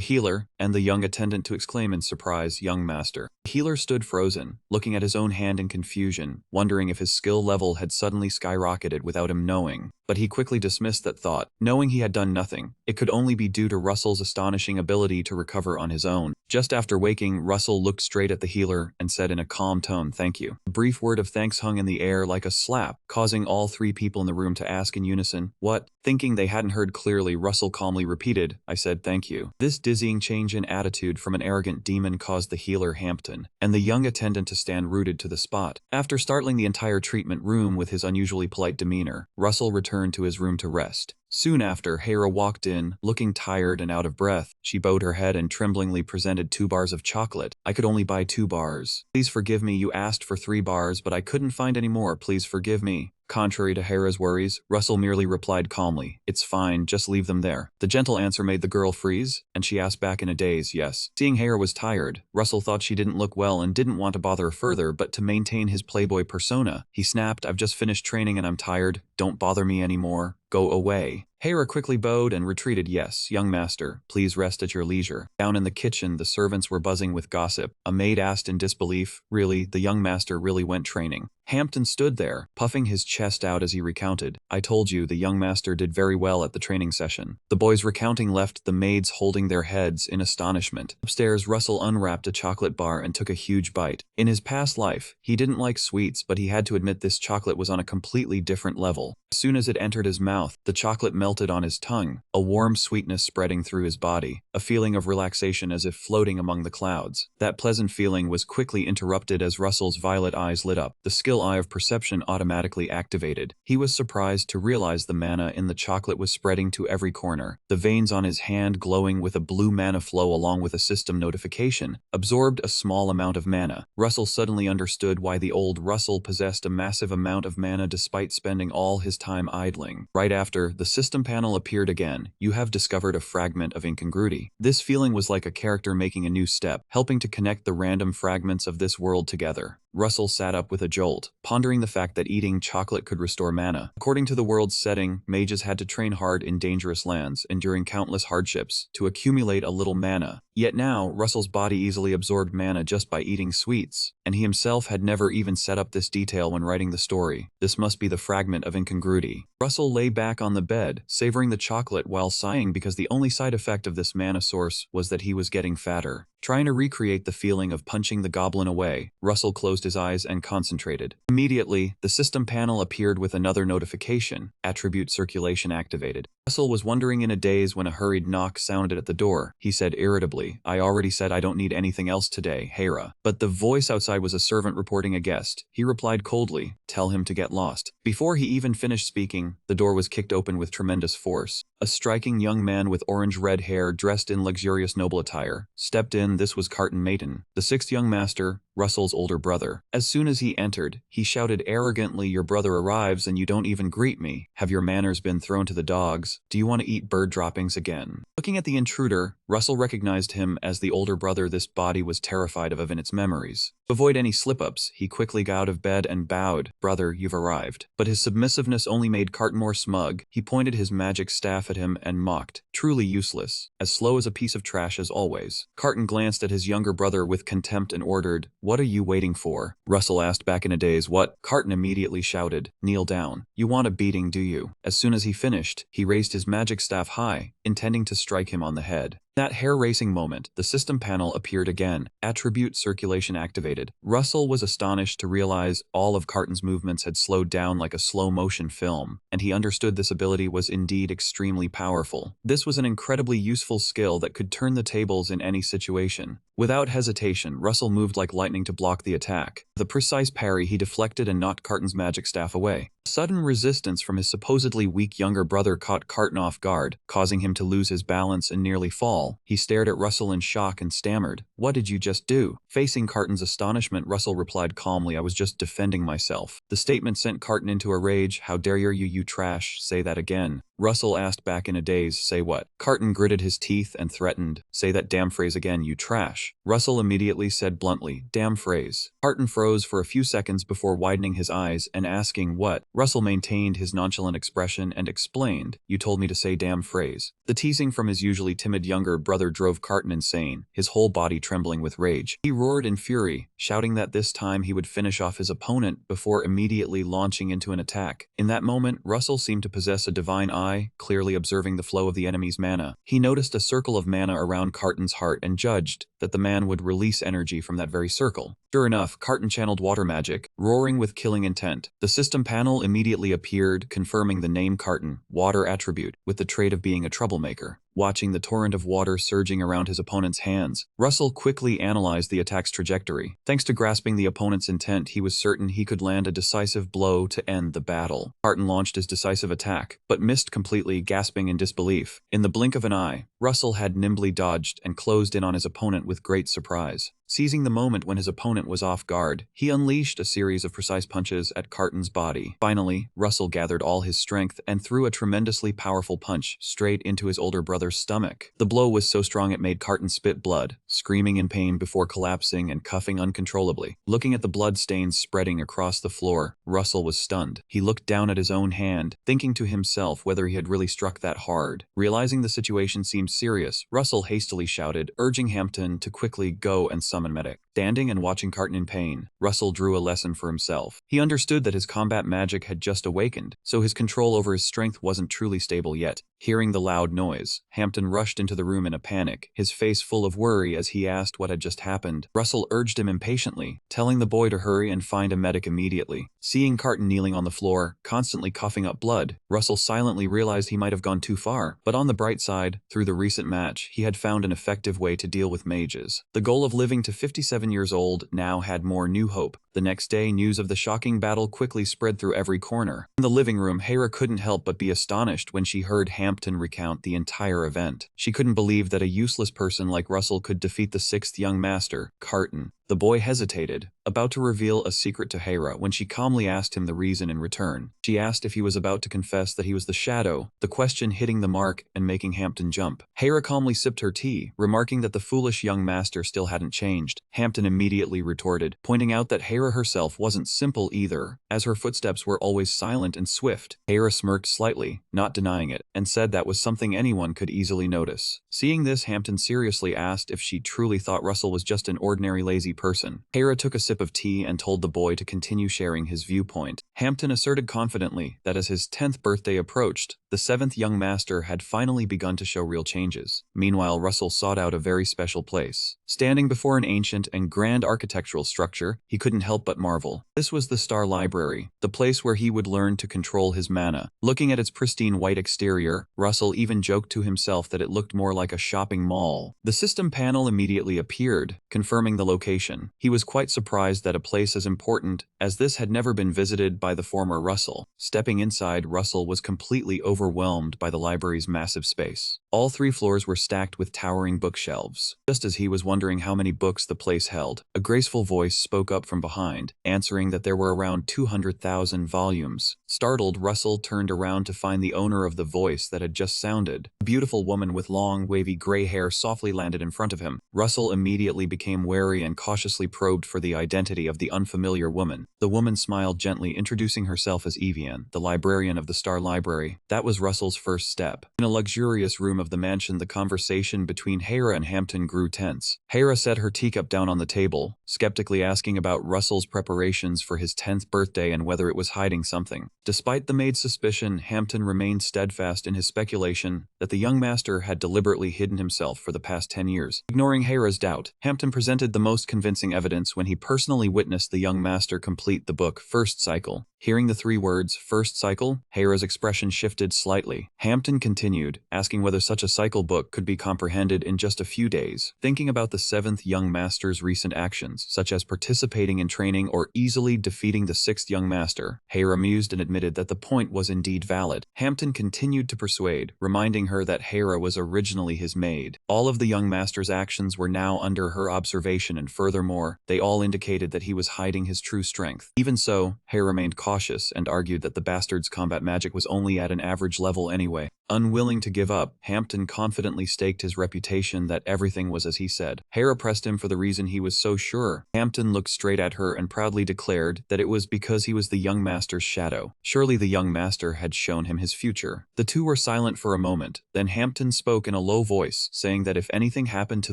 healer, and the young attendant to exclaim in surprise, "Young master." The healer stood frozen, looking at his own hand in confusion, wondering if his skill level had suddenly skyrocketed without him knowing. But he quickly dismissed that thought, knowing he had done nothing. It could only be due to Russell's astonishing ability to recover on his own. Just after waking, Russell looked straight at the healer and said in a calm tone, "Thank you." A brief word of thanks hung in the air like a slap, causing all 3 people in the room to ask in unison, "What?" Thinking they hadn't heard clearly, Russell calmly repeated, "I said thank you." This dizzying change in attitude from an arrogant demon caused the healer Hampton and the young attendant to stand rooted to the spot. After startling the entire treatment room with his unusually polite demeanor, Russell returned to his room to rest. Soon after, Hera walked in, looking tired and out of breath. She bowed her head and tremblingly presented 2 bars of chocolate. "I could only buy 2 bars. Please forgive me. You asked for 3 bars, but I couldn't find any more. Please forgive me." Contrary to Hera's worries, Russell merely replied calmly, "It's fine, just leave them there." The gentle answer made the girl freeze, and she asked back in a daze, "Yes." Seeing Hera was tired, Russell thought she didn't look well and didn't want to bother her further, but to maintain his playboy persona, he snapped, "I've just finished training and I'm tired. Don't bother me anymore. Go away." Hera quickly bowed and retreated. "Yes, young master, please rest at your leisure." Down in the kitchen, the servants were buzzing with gossip. A maid asked in disbelief, "Really, the young master really went training?" Hampton stood there, puffing his chest out as he recounted, "I told you, the young master did very well at the training session." The boys recounting left the maids holding their heads in astonishment. Upstairs, Russell unwrapped a chocolate bar and took a huge bite. In his past life, he didn't like sweets, but he had to admit this chocolate was on a completely different level. As soon as it entered his mouth, the chocolate melted on his tongue, a warm sweetness spreading through his body, a feeling of relaxation as if floating among the clouds. That pleasant feeling was quickly interrupted as Russell's violet eyes lit up. The skill eye of perception automatically activated. He was surprised to realize the mana in the chocolate was spreading to every corner. The veins on his hand glowing with a blue mana flow along with a system notification, absorbed a small amount of mana. Russell suddenly understood why the old Russell possessed a massive amount of mana despite spending all his time idling. Right after, the system panel appeared again. "You have discovered a fragment of incongruity." This feeling was like a character making a new step, helping to connect the random fragments of this world together. Russell sat up with a jolt, pondering the fact that eating chocolate could restore mana. According to the world's setting, mages had to train hard in dangerous lands, enduring countless hardships, to accumulate a little mana. Yet now, Russell's body easily absorbed mana just by eating sweets, and he himself had never even set up this detail when writing the story. This must be the fragment of incongruity. Russell lay back on the bed, savoring the chocolate while sighing because the only side effect of this mana source was that he was getting fatter. Trying to recreate the feeling of punching the goblin away, Russell closed his eyes and concentrated. Immediately, the system panel appeared with another notification, attribute circulation activated. Russell was wondering in a daze when a hurried knock sounded at the door. He said irritably, "I already said I don't need anything else today, Hera." But the voice outside was a servant reporting a guest. He replied coldly, "Tell him to get lost." Before he even finished speaking, the door was kicked open with tremendous force. A striking young man with orange-red hair dressed in luxurious noble attire stepped in. This was Carton Mayton, the 6th young master, Russell's older brother. As soon as he entered, he shouted arrogantly, "Your brother arrives and you don't even greet me. Have your manners been thrown to the dogs? Do you want to eat bird droppings again?" Looking at the intruder, Russell recognized him as the older brother this body was terrified of in its memories. To avoid any slip-ups, he quickly got out of bed and bowed. "Brother, you've arrived." But his submissiveness only made Carton more smug. He pointed his magic staff at him and mocked. "Truly useless. As slow as a piece of trash as always." Carton glanced at his younger brother with contempt and ordered, "What are you waiting for?" Russell asked back in a daze. "What?" Carton immediately shouted, "Kneel down. You want a beating, do you?" As soon as he finished, he raised his magic staff high, intending to strike him on the head. That hair-racing moment, the system panel appeared again. Attribute circulation activated. Russell was astonished to realize all of Carton's movements had slowed down like a slow-motion film, and he understood this ability was indeed extremely powerful. This was an incredibly useful skill that could turn the tables in any situation. Without hesitation, Russell moved like lightning to block the attack. With a precise parry, he deflected and knocked Carton's magic staff away. Sudden resistance from his supposedly weak younger brother caught Carton off guard, causing him to lose his balance and nearly fall. He stared at Russell in shock and stammered, "What did you just do?" Facing Carton's astonishment, Russell replied calmly, "I was just defending myself." The statement sent Carton into a rage. "How dare you trash, say that again." Russell asked back in a daze, "Say what?" Carton gritted his teeth and threatened, "Say that damn phrase again, you trash." Russell immediately said bluntly, "Damn phrase." Carton froze for a few seconds before widening his eyes and asking, "What?" Russell maintained his nonchalant expression and explained, "You told me to say damn phrase." The teasing from his usually timid younger brother drove Carton insane, his whole body trembling with rage. He roared in fury, shouting that this time he would finish off his opponent before immediately launching into an attack. In that moment, Russell seemed to possess a divine eye, clearly observing the flow of the enemy's mana. He noticed a circle of mana around Carton's heart and judged that the man would release energy from that very circle. Sure enough, Carton channeled water magic, roaring with killing intent. The system panel immediately appeared, confirming the name Carton, water attribute, with the trait of being a troublemaker. Watching the torrent of water surging around his opponent's hands, Russell quickly analyzed the attack's trajectory. Thanks to grasping the opponent's intent, he was certain he could land a decisive blow to end the battle. Carton launched his decisive attack, but missed completely, gasping in disbelief. In the blink of an eye, Russell had nimbly dodged and closed in on his opponent with great surprise. Seizing the moment when his opponent was off guard, he unleashed a series of precise punches at Carton's body. Finally, Russell gathered all his strength and threw a tremendously powerful punch straight into his older brother's stomach. The blow was so strong it made Carton spit blood, screaming in pain before collapsing and coughing uncontrollably. Looking at the blood stains spreading across the floor, Russell was stunned. He looked down at his own hand, thinking to himself whether he had really struck that hard. Realizing the situation seemed serious, Russell hastily shouted, urging Hampton to quickly go and summon medic. Standing and watching Carton in pain, Russell drew a lesson for himself. He understood that his combat magic had just awakened, so his control over his strength wasn't truly stable yet. Hearing the loud noise, Hampton rushed into the room in a panic, his face full of worry as he asked what had just happened. Russell urged him impatiently, telling the boy to hurry and find a medic immediately. Seeing Carton kneeling on the floor, constantly coughing up blood, Russell silently realized he might have gone too far. But on the bright side, through the recent match, he had found an effective way to deal with mages. The goal of living to 57 years old now had more new hope. The next day, news of the shocking battle quickly spread through every corner. In the living room, Hera couldn't help but be astonished when she heard Hampton recount the entire event. She couldn't believe that a useless person like Russell could defeat the sixth young master, Carton. The boy hesitated, about to reveal a secret to Hera when she calmly asked him the reason in return. She asked if he was about to confess that he was the shadow, the question hitting the mark and making Hampton jump. Hera calmly sipped her tea, remarking that the foolish young master still hadn't changed. Hampton immediately retorted, pointing out that Hera herself wasn't simple either, as her footsteps were always silent and swift. Hera smirked slightly, not denying it, and said that was something anyone could easily notice. Seeing this, Hampton seriously asked if she truly thought Russell was just an ordinary lazy person. Hera took a sip of tea and told the boy to continue sharing his viewpoint. Hampton asserted confidently that as his 10th birthday approached, the 7th young master had finally begun to show real changes. Meanwhile, Russell sought out a very special place. Standing before an ancient and grand architectural structure, he couldn't help but marvel. This was the Star Library, the place where he would learn to control his mana. Looking at its pristine white exterior, Russell even joked to himself that it looked more like a shopping mall. The system panel immediately appeared, confirming the location. He was quite surprised that a place as important as this had never been visited by the former Russell. Stepping inside, Russell was completely overwhelmed by the library's massive space. All 3 floors were stacked with towering bookshelves. Just as he was wondering how many books the place held, a graceful voice spoke up from behind, answering that there were around 200,000 volumes. Startled, Russell turned around to find the owner of the voice that had just sounded. A beautiful woman with long, wavy gray hair softly landed in front of him. Russell immediately became wary and cautiously probed for the identity of the unfamiliar woman. The woman smiled gently, introducing herself as Evian, the librarian of the Star Library. That was Russell's first step. In a luxurious room of the mansion, the conversation between Hera and Hampton grew tense. Hera set her teacup down on the table, skeptically asking about Russell's preparations for his 10th birthday and whether it was hiding something. Despite the maid's suspicion, Hampton remained steadfast in his speculation that the young master had deliberately hidden himself for the past 10 years. Ignoring Hera's doubt, Hampton presented the most convincing evidence when he personally witnessed the young master complete the book First Cycle. Hearing the 3 words, First Cycle, Hera's expression shifted slightly. Hampton continued, asking whether such a cycle book could be comprehended in just a few days. Thinking about the 7th young master's recent actions, such as participating in training or easily defeating the 6th young master, Hera mused and admitted that the point was indeed valid. Hampton continued to persuade, reminding her that Hera was originally his maid. All of the young master's actions were now under her observation, and furthermore, they all indicated that he was hiding his true strength. Even so, Hera remained cautious and argued that the bastard's combat magic was only at an average level anyway. Unwilling to give up, Hampton confidently staked his reputation that everything was as he said. Hera pressed him for the reason he was so sure. Hampton looked straight at her and proudly declared that it was because he was the young master's shadow. Surely the young master had shown him his future. The 2 were silent for a moment, then Hampton spoke in a low voice, saying that if anything happened to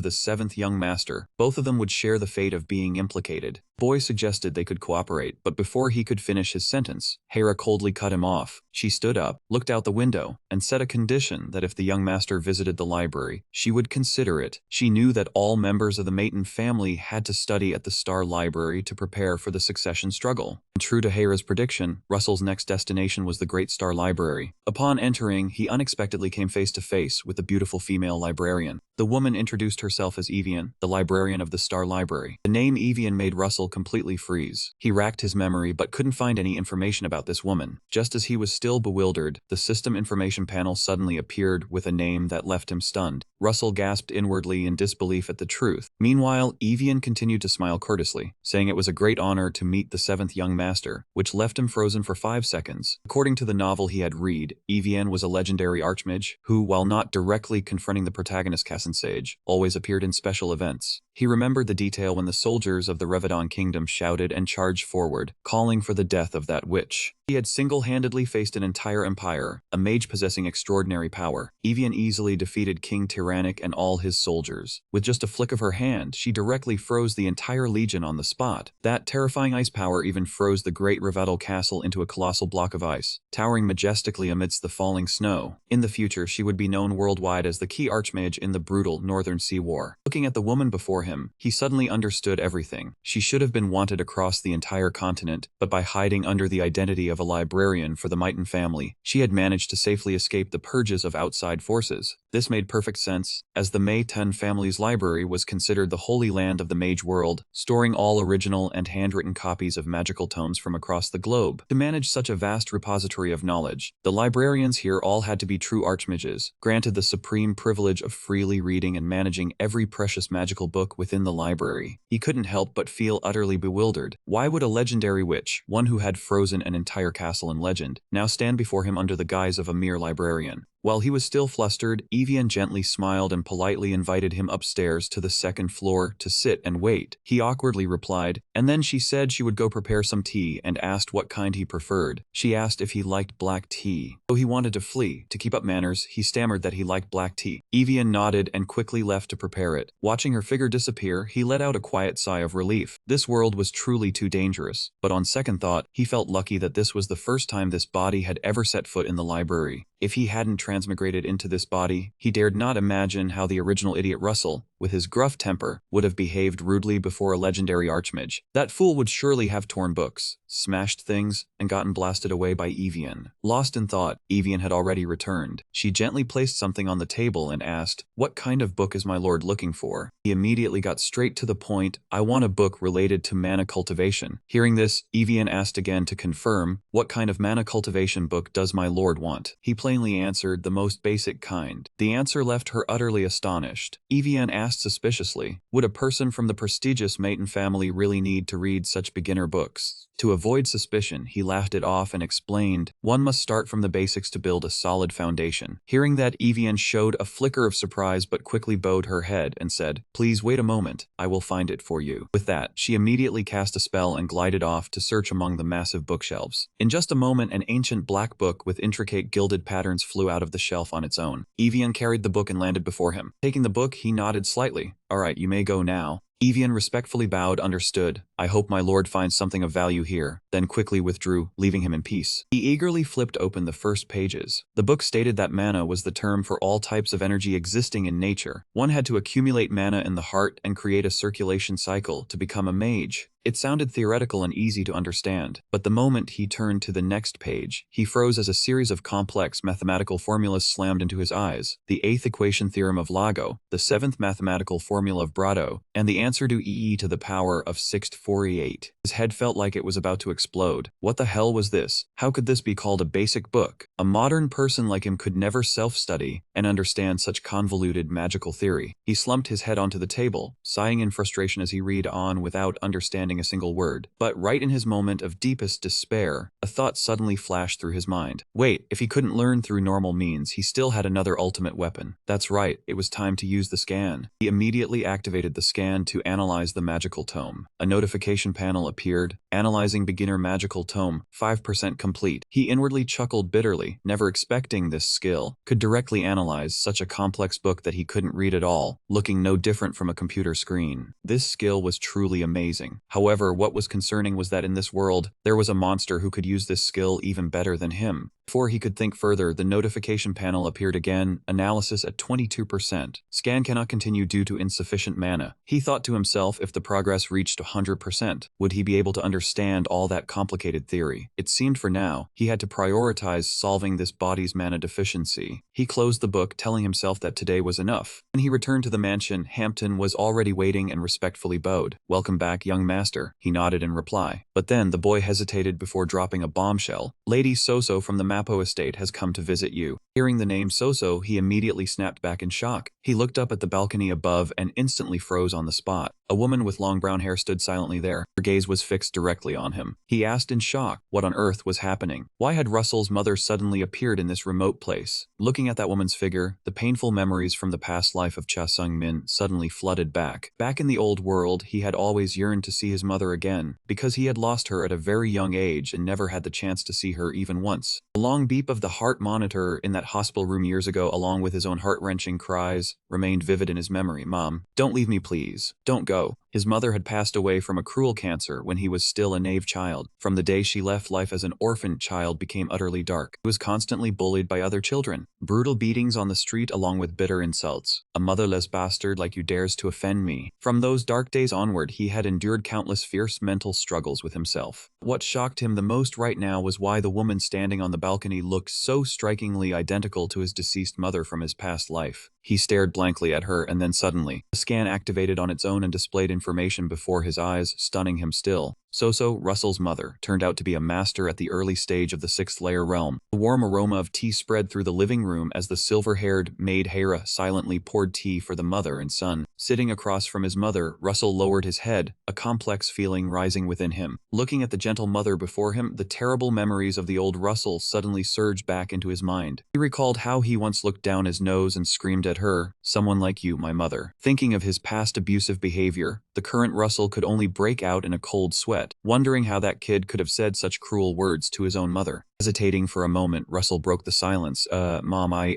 the 7th young master, both of them would share the fate of being implicated. The boy suggested they could cooperate, but before he could finish his sentence, Hera coldly cut him off. She stood up, looked out the window, and set a condition that if the young master visited the library, she would consider it. She knew that all members of the Mayton family had to study at the Star Library to prepare for the succession struggle. And true to Hera's prediction, Russell's next destination was the Great Star Library. Upon entering, he unexpectedly came face to face with the beautiful female librarian. The woman introduced herself as Evian, the librarian of the Star Library. The name Evian made Russell completely freeze. He racked his memory but couldn't find any information about this woman. Just as he was still bewildered, the system information panel suddenly appeared with a name that left him stunned. Russell gasped inwardly in disbelief at the truth. Meanwhile, Evian continued to smile courteously, saying it was a great honor to meet the 7th young master, which left him frozen for 5 seconds. According to the novel he had read, Evian was a legendary archmage who, while not directly confronting the protagonist Sage, always appeared in special events. He remembered the detail when the soldiers of the Revedon kingdom shouted and charged forward, calling for the death of that witch. He had single-handedly faced an entire empire, a mage possessing extraordinary power. Evian easily defeated King Tyrannic and all his soldiers. With just a flick of her hand, she directly froze the entire legion on the spot. That terrifying ice power even froze the great Revedal castle into a colossal block of ice, towering majestically amidst the falling snow. In the future, she would be known worldwide as the key archmage in the brutal Northern Sea War. Looking at the woman before him, he suddenly understood everything. She should have been wanted across the entire continent, but by hiding under the identity of a librarian for the Mayton family, she had managed to safely escape the purges of outside forces. This made perfect sense, as the Mayton family's library was considered the holy land of the mage world, storing all original and handwritten copies of magical tomes from across the globe. To manage such a vast repository of knowledge, the librarians here all had to be true archmages, granted the supreme privilege of freely reading and managing every precious magical book within the library. He couldn't help but feel utterly bewildered. Why would a legendary witch, one who had frozen an entire castle in legend, now stand before him under the guise of a mere librarian? While he was still flustered, Evian gently smiled and politely invited him upstairs to the 2nd floor to sit and wait. He awkwardly replied, and then she said she would go prepare some tea and asked what kind he preferred. She asked if he liked black tea. Though he wanted to flee, to keep up manners, he stammered that he liked black tea. Evian nodded and quickly left to prepare it. Watching her figure disappear, he let out a quiet sigh of relief. This world was truly too dangerous, but on second thought, he felt lucky that this was the first time this body had ever set foot in the library. If he hadn't transmigrated into this body, he dared not imagine how the original idiot Russell with his gruff temper, would have behaved rudely before a legendary archmage. That fool would surely have torn books, smashed things, and gotten blasted away by Evian. Lost in thought, Evian had already returned. She gently placed something on the table and asked, "What kind of book is my lord looking for?" He immediately got straight to the point. "I want a book related to mana cultivation." Hearing this, Evian asked again to confirm, "What kind of mana cultivation book does my lord want?" He plainly answered, "The most basic kind." The answer left her utterly astonished. Evian asked suspiciously, "Would a person from the prestigious Maton family really need to read such beginner books?" To avoid suspicion, he laughed it off and explained, "One must start from the basics to build a solid foundation." Hearing that, Evian showed a flicker of surprise but quickly bowed her head and said, "Please wait a moment, I will find it for you." With that, she immediately cast a spell and glided off to search among the massive bookshelves. In just a moment, an ancient black book with intricate gilded patterns flew out of the shelf on its own. Evian carried the book and landed before him. Taking the book, he nodded slightly. "All right, you may go now." Evian respectfully bowed. "Understood. I hope my lord finds something of value here," then quickly withdrew, leaving him in peace. He eagerly flipped open the first pages. The book stated that mana was the term for all types of energy existing in nature. One had to accumulate mana in the heart and create a circulation cycle to become a mage. It sounded theoretical and easy to understand, but the moment he turned to the next page, he froze as a series of complex mathematical formulas slammed into his eyes. The 8th equation theorem of Lago, the 7th mathematical formula of Brado, and the answer to E to the power of 648. His head felt like it was about to explode. What the hell was this? How could this be called a basic book? A modern person like him could never self-study and understand such convoluted magical theory. He slumped his head onto the table, sighing in frustration as he read on without understanding a single word. But right in his moment of deepest despair, a thought suddenly flashed through his mind. Wait, if he couldn't learn through normal means, he still had another ultimate weapon. That's right, it was time to use the scan. He immediately activated the scan to analyze the magical tome. A notification panel appeared, analyzing beginner magical tome, 5% complete. He inwardly chuckled bitterly, never expecting this skill could directly analyze such a complex book that he couldn't read at all, looking no different from a computer screen. This skill was truly amazing. However, what was concerning was that in this world, there was a monster who could use this skill even better than him. Before he could think further, the notification panel appeared again, analysis at 22%. Scan cannot continue due to insufficient mana. He thought to himself, if the progress reached 100%, would he be able to understand all that complicated theory? It seemed for now, he had to prioritize solving this body's mana deficiency. He closed the book, telling himself that today was enough. When he returned to the mansion, Hampton was already waiting and respectfully bowed. "Welcome back, young master," he nodded in reply. But then the boy hesitated before dropping a bombshell. "Lady Soso from the Mapo estate has come to visit you." Hearing the name Soso, he immediately snapped back in shock. He looked up at the balcony above and instantly froze on the spot. A woman with long brown hair stood silently there. Her gaze was fixed directly on him. He asked in shock, what on earth was happening? Why had Russell's mother suddenly appeared in this remote place? Looking at that woman's figure, the painful memories from the past life of Cha Sung-min suddenly flooded back. Back in the old world, he had always yearned to see his mother again, because he had lost her at a very young age and never had the chance to see her even once. The long beep of the heart monitor in that hospital room years ago, along with his own heart-wrenching cries, remained vivid in his memory. "Mom, don't leave me please. Don't go." His mother had passed away from a cruel cancer when he was still a naive child. From the day she left, life as an orphan child became utterly dark. He was constantly bullied by other children. Brutal beatings on the street along with bitter insults. "A motherless bastard like you dares to offend me." From those dark days onward, he had endured countless fierce mental struggles with himself. What shocked him the most right now was why the woman standing on the balcony looked so strikingly identical to his deceased mother from his past life. He stared blankly at her, and then suddenly, the scan activated on its own and displayed information before his eyes, stunning him still. Soso, Russell's mother, turned out to be a master at the early stage of the 6th layer realm. The warm aroma of tea spread through the living room as the silver-haired maid Hera silently poured tea for the mother and son. Sitting across from his mother, Russell lowered his head, a complex feeling rising within him. Looking at the gentle mother before him, the terrible memories of the old Russell suddenly surged back into his mind. He recalled how he once looked down his nose and screamed at her, "Someone like you, my mother." Thinking of his past abusive behavior, the current Russell could only break out in a cold sweat, wondering how that kid could have said such cruel words to his own mother. Hesitating for a moment, Russell broke the silence. Mom, I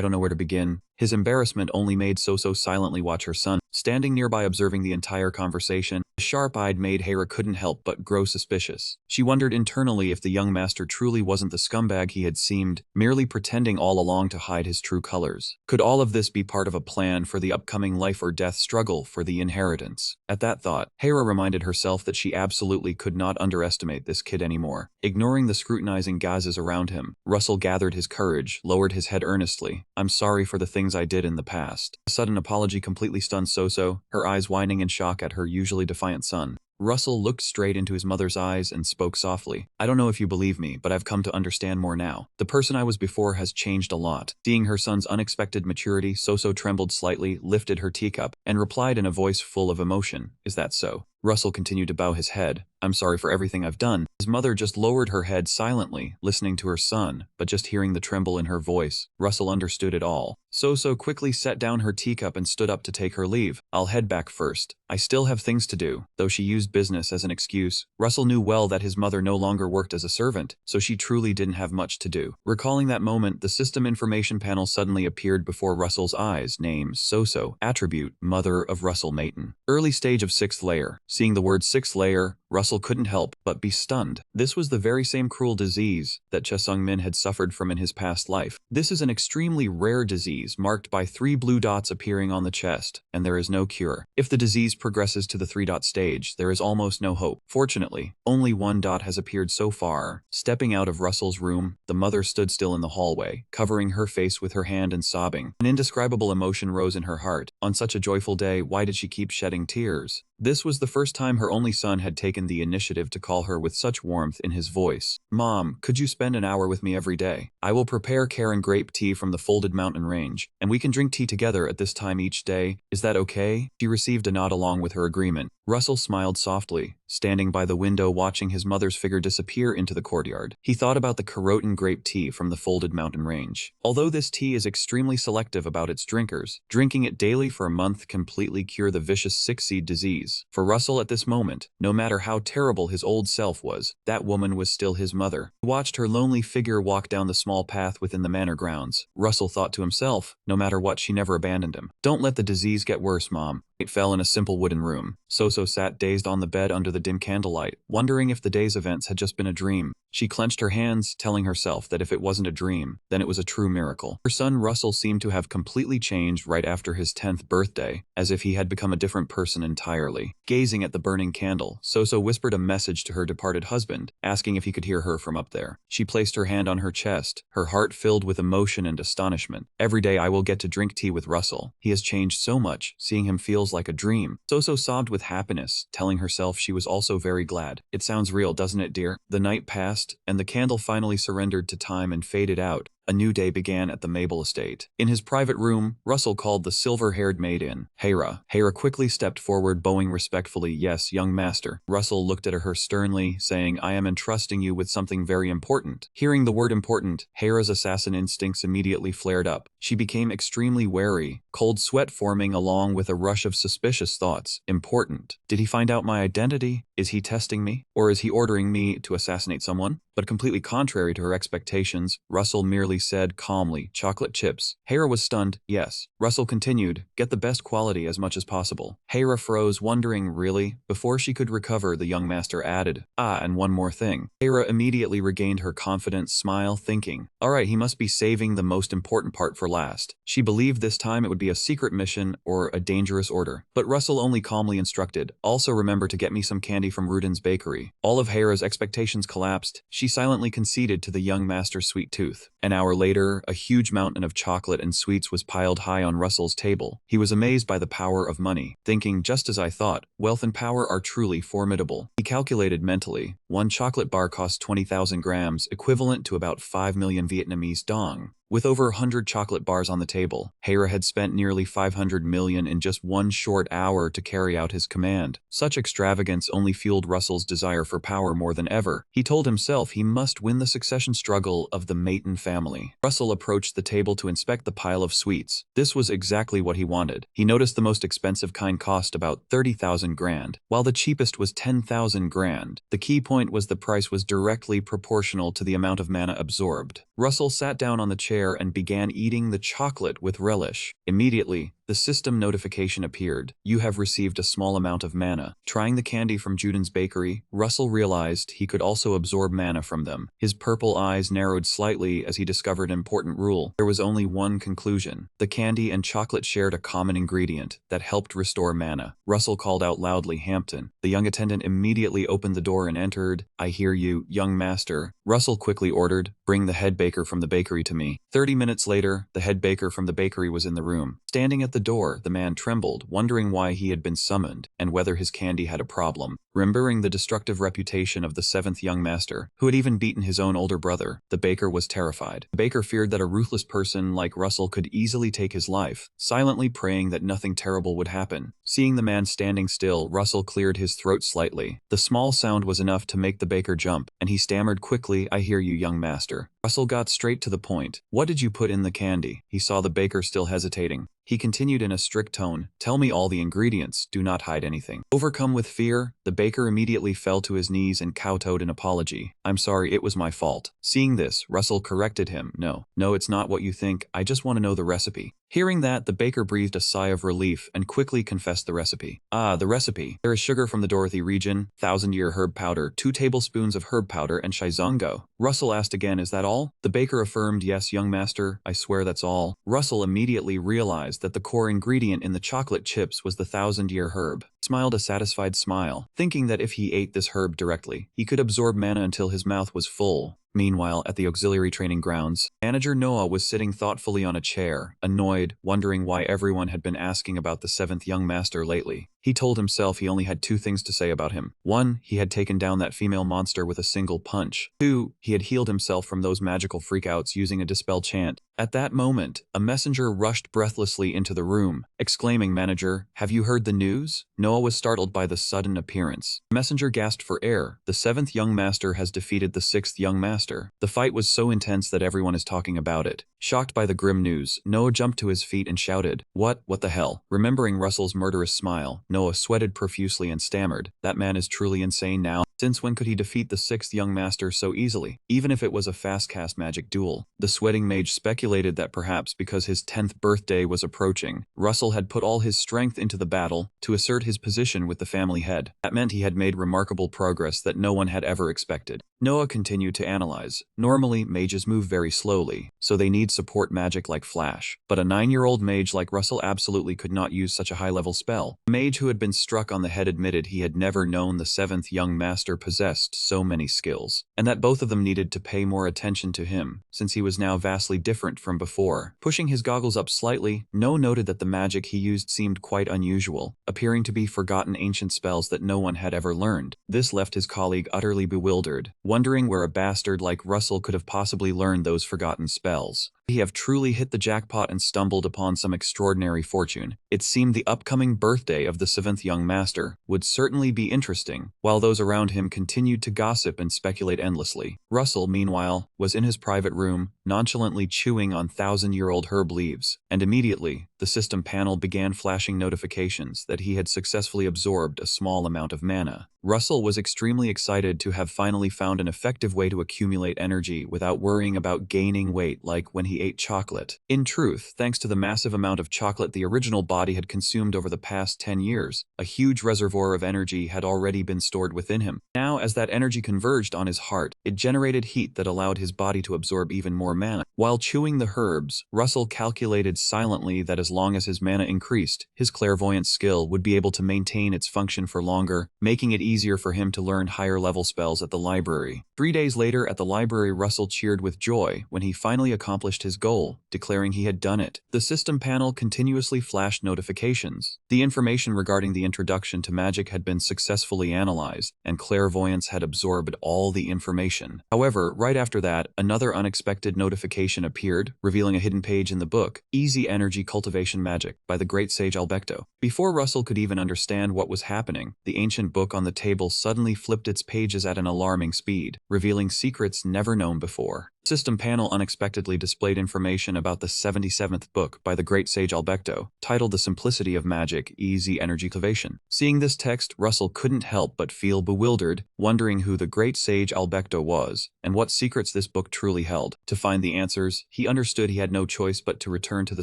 don't know where to begin." His embarrassment only made Soso silently watch her son, standing nearby observing the entire conversation. The sharp-eyed maid Hera couldn't help but grow suspicious. She wondered internally if the young master truly wasn't the scumbag he had seemed, merely pretending all along to hide his true colors. Could all of this be part of a plan for the upcoming life-or-death struggle for the inheritance? At that thought, Hera reminded herself that she absolutely could not underestimate this kid anymore. Ignoring the scrutinizing gazes around him, Russell gathered his courage, lowered his head earnestly. "I'm sorry for the things I did in the past." A sudden apology completely stunned Soso, her eyes widening in shock at her usually defiant son. Russell looked straight into his mother's eyes and spoke softly. "I don't know if you believe me, but I've come to understand more now. The person I was before has changed a lot." Seeing her son's unexpected maturity, Soso trembled slightly, lifted her teacup, and replied in a voice full of emotion, "Is that so?" Russell continued to bow his head. "I'm sorry for everything I've done." His mother just lowered her head silently, listening to her son, but just hearing the tremble in her voice, Russell understood it all. Soso quickly set down her teacup and stood up to take her leave. "I'll head back first. I still have things to do." Though she used business as an excuse, Russell knew well that his mother no longer worked as a servant, so she truly didn't have much to do. Recalling that moment, the system information panel suddenly appeared before Russell's eyes. Name, Soso. Attribute, mother of Russell Mayton. Early stage of 6th layer. Seeing the word 6th layer, Russell couldn't help but be stunned. This was the very same cruel disease that Cha Sung-min had suffered from in his past life. This is an extremely rare disease marked by 3 blue dots appearing on the chest, and there is no cure. If the disease progresses to the 3-dot stage, there is almost no hope. Fortunately, only 1 dot has appeared so far. Stepping out of Russell's room, the mother stood still in the hallway, covering her face with her hand and sobbing. An indescribable emotion rose in her heart. On such a joyful day, why did she keep shedding tears? This was the first time her only son had taken the initiative to call her with such warmth in his voice. "Mom, could you spend an hour with me every day? I will prepare Karen grape tea from the folded mountain range, and we can drink tea together at this time each day. Is that okay?" She received a nod along with her agreement. Russell smiled softly, standing by the window watching his mother's figure disappear into the courtyard. He thought about the Karotan grape tea from the folded mountain range. Although this tea is extremely selective about its drinkers, drinking it daily for a month completely cure the vicious 6-seed disease. For Russell at this moment, no matter how terrible his old self was, that woman was still his mother. He watched her lonely figure walk down the small path within the manor grounds. Russell thought to himself, no matter what, she never abandoned him. "Don't let the disease get worse, Mom." It fell in a simple wooden room. Soso sat dazed on the bed under the dim candlelight, wondering if the day's events had just been a dream. She clenched her hands, telling herself that if it wasn't a dream, then it was a true miracle. Her son Russell seemed to have completely changed right after his 10th birthday, as if he had become a different person entirely. Gazing at the burning candle, Soso whispered a message to her departed husband, asking if he could hear her from up there. She placed her hand on her chest, her heart filled with emotion and astonishment. "Every day I will get to drink tea with Russell. He has changed so much. Seeing him feels like a dream." Soso sobbed with happiness, telling herself she was also very glad. "It sounds real, doesn't it, dear?" The night passed, and the candle finally surrendered to time and faded out. A new day began at the Mabel estate. In his private room, Russell called the silver-haired maid in. "Hera." Hera quickly stepped forward, bowing respectfully. "Yes, young master." Russell looked at her sternly, saying, "I am entrusting you with something very important." Hearing the word important, Hera's assassin instincts immediately flared up. She became extremely wary, cold sweat forming along with a rush of suspicious thoughts. Important. Did he find out my identity? Is he testing me? Or is he ordering me to assassinate someone? But completely contrary to her expectations, Russell merely said calmly, "Chocolate chips." Hera was stunned. "Yes." Russell continued, "Get the best quality as much as possible." Hera froze, wondering, "Really?" Before she could recover, the young master added, "Ah, and one more thing." Hera immediately regained her confident smile, thinking, "Alright, he must be saving the most important part for last." She believed this time it would be a secret mission or a dangerous order. But Russell only calmly instructed, "Also remember to get me some candy from Rudin's bakery." All of Hera's expectations collapsed. She silently conceded to the young master's sweet tooth. An hour later, a huge mountain of chocolate and sweets was piled high on Russell's table. He was amazed by the power of money, thinking, "Just as I thought, wealth and power are truly formidable." He calculated mentally. One chocolate bar cost 20,000 grams, equivalent to about 5 million Vietnamese dong. With over 100 chocolate bars on the table, Hera had spent nearly 500 million in just one short hour to carry out his command. Such extravagance only fueled Russell's desire for power more than ever. He told himself he must win the succession struggle of the Mayton family. Russell approached the table to inspect the pile of sweets. This was exactly what he wanted. He noticed the most expensive kind cost about 30,000 grand, while the cheapest was 10,000 grand. The key point was the price was directly proportional to the amount of mana absorbed. Russell sat down on the chair chair and began eating the chocolate with relish. Immediately, the system notification appeared. You have received a small amount of mana. Trying the candy from Juden's bakery, Russell realized he could also absorb mana from them. His purple eyes narrowed slightly as he discovered an important rule. There was only one conclusion. The candy and chocolate shared a common ingredient that helped restore mana. Russell called out loudly, "Hampton." The young attendant immediately opened the door and entered. "I hear you, young master." Russell quickly ordered, "Bring the head baker from the bakery to me." 30 minutes later, the head baker from the bakery was in the room. Standing at the door, the man trembled, wondering why he had been summoned and whether his candy had a problem. Remembering the destructive reputation of the seventh young master, who had even beaten his own older brother, the baker was terrified. The baker feared that a ruthless person like Russell could easily take his life, silently praying that nothing terrible would happen. Seeing the man standing still, Russell cleared his throat slightly. The small sound was enough to make the baker jump, and he stammered quickly, "I hear you, young master." Russell got straight to the point. "What did you put in the candy?" He saw the baker still hesitating. He continued in a strict tone, "Tell me all the ingredients, do not hide anything." Overcome with fear, the baker immediately fell to his knees and kowtowed in apology. "I'm sorry, it was my fault." Seeing this, Russell corrected him. No, it's not what you think, I just want to know the recipe." Hearing that, the baker breathed a sigh of relief and quickly confessed the recipe. The recipe. There is sugar from the Dorothy region, 1,000-year herb powder, 2 tablespoons of herb powder, and shizongo. Russell asked again, "Is that all?" The baker affirmed, "Yes, young master, I swear that's all." Russell immediately realized that the core ingredient in the chocolate chips was the 1,000-year herb. He smiled a satisfied smile, thinking that if he ate this herb directly, he could absorb mana until his mouth was full. Meanwhile, at the auxiliary training grounds, manager Noah was sitting thoughtfully on a chair, annoyed, wondering why everyone had been asking about the seventh young master lately. He told himself he only had 2 things to say about him. 1, he had taken down that female monster with a single punch. 2, he had healed himself from those magical freakouts using a dispel chant. At that moment, a messenger rushed breathlessly into the room, exclaiming, "Manager, have you heard the news?" Noah was startled by the sudden appearance. The messenger gasped for air. "The 7th young master has defeated the 6th young master." The fight was so intense that everyone is talking about it. Shocked by the grim news, Noah jumped to his feet and shouted, What the hell?" Remembering Russell's murderous smile, Noah sweated profusely and stammered, "That man is truly insane now. Since when could he defeat the 6th young master so easily, even if it was a fast-cast magic duel?" The sweating mage speculated that perhaps because his 10th birthday was approaching, Russell had put all his strength into the battle to assert his position with the family head. That meant he had made remarkable progress that no one had ever expected. Noah continued to analyze. Normally, mages move very slowly, so they need support magic like Flash. But a 9-year-old mage like Russell absolutely could not use such a high-level spell. The mage who had been struck on the head admitted he had never known the 7th young master possessed so many skills, and that both of them needed to pay more attention to him, since he was now vastly different from before. Pushing his goggles up slightly, Noah noted that the magic he used seemed quite unusual, appearing to be forgotten ancient spells that no one had ever learned. This left his colleague utterly bewildered, wondering where a bastard like Russell could have possibly learned those forgotten spells. He have truly hit the jackpot and stumbled upon some extraordinary fortune. It seemed the upcoming birthday of the 7th young master would certainly be interesting, while those around him continued to gossip and speculate endlessly. Russell, meanwhile, was in his private room, nonchalantly chewing on 1,000-year-old herb leaves, and immediately, the system panel began flashing notifications that he had successfully absorbed a small amount of mana. Russell was extremely excited to have finally found an effective way to accumulate energy without worrying about gaining weight like when he ate chocolate. In truth, thanks to the massive amount of chocolate the original body had consumed over the past 10 years, a huge reservoir of energy had already been stored within him. Now, as that energy converged on his heart, it generated heat that allowed his body to absorb even more mana. While chewing the herbs, Russell calculated silently that as long as his mana increased, his clairvoyance skill would be able to maintain its function for longer, making it easier for him to learn higher-level spells at the library. 3 days later at the library, Russell cheered with joy when he finally accomplished his goal, declaring he had done it. The system panel continuously flashed notifications. The information regarding the introduction to magic had been successfully analyzed, and clairvoyance had absorbed all the information. However, right after that, another unexpected notification appeared, revealing a hidden page in the book, Easy Energy Cultivation Magic, by the great sage Albecto. Before Russell could even understand what was happening, the ancient book on the table suddenly flipped its pages at an alarming speed, revealing secrets never known before. System panel unexpectedly displayed information about the 77th book by the great sage Albecto, titled The Simplicity of Magic, Easy Energy Cultivation. Seeing this text, Russell couldn't help but feel bewildered, wondering who the great sage Albecto was, and what secrets this book truly held. To find the answers, he understood he had no choice but to return to the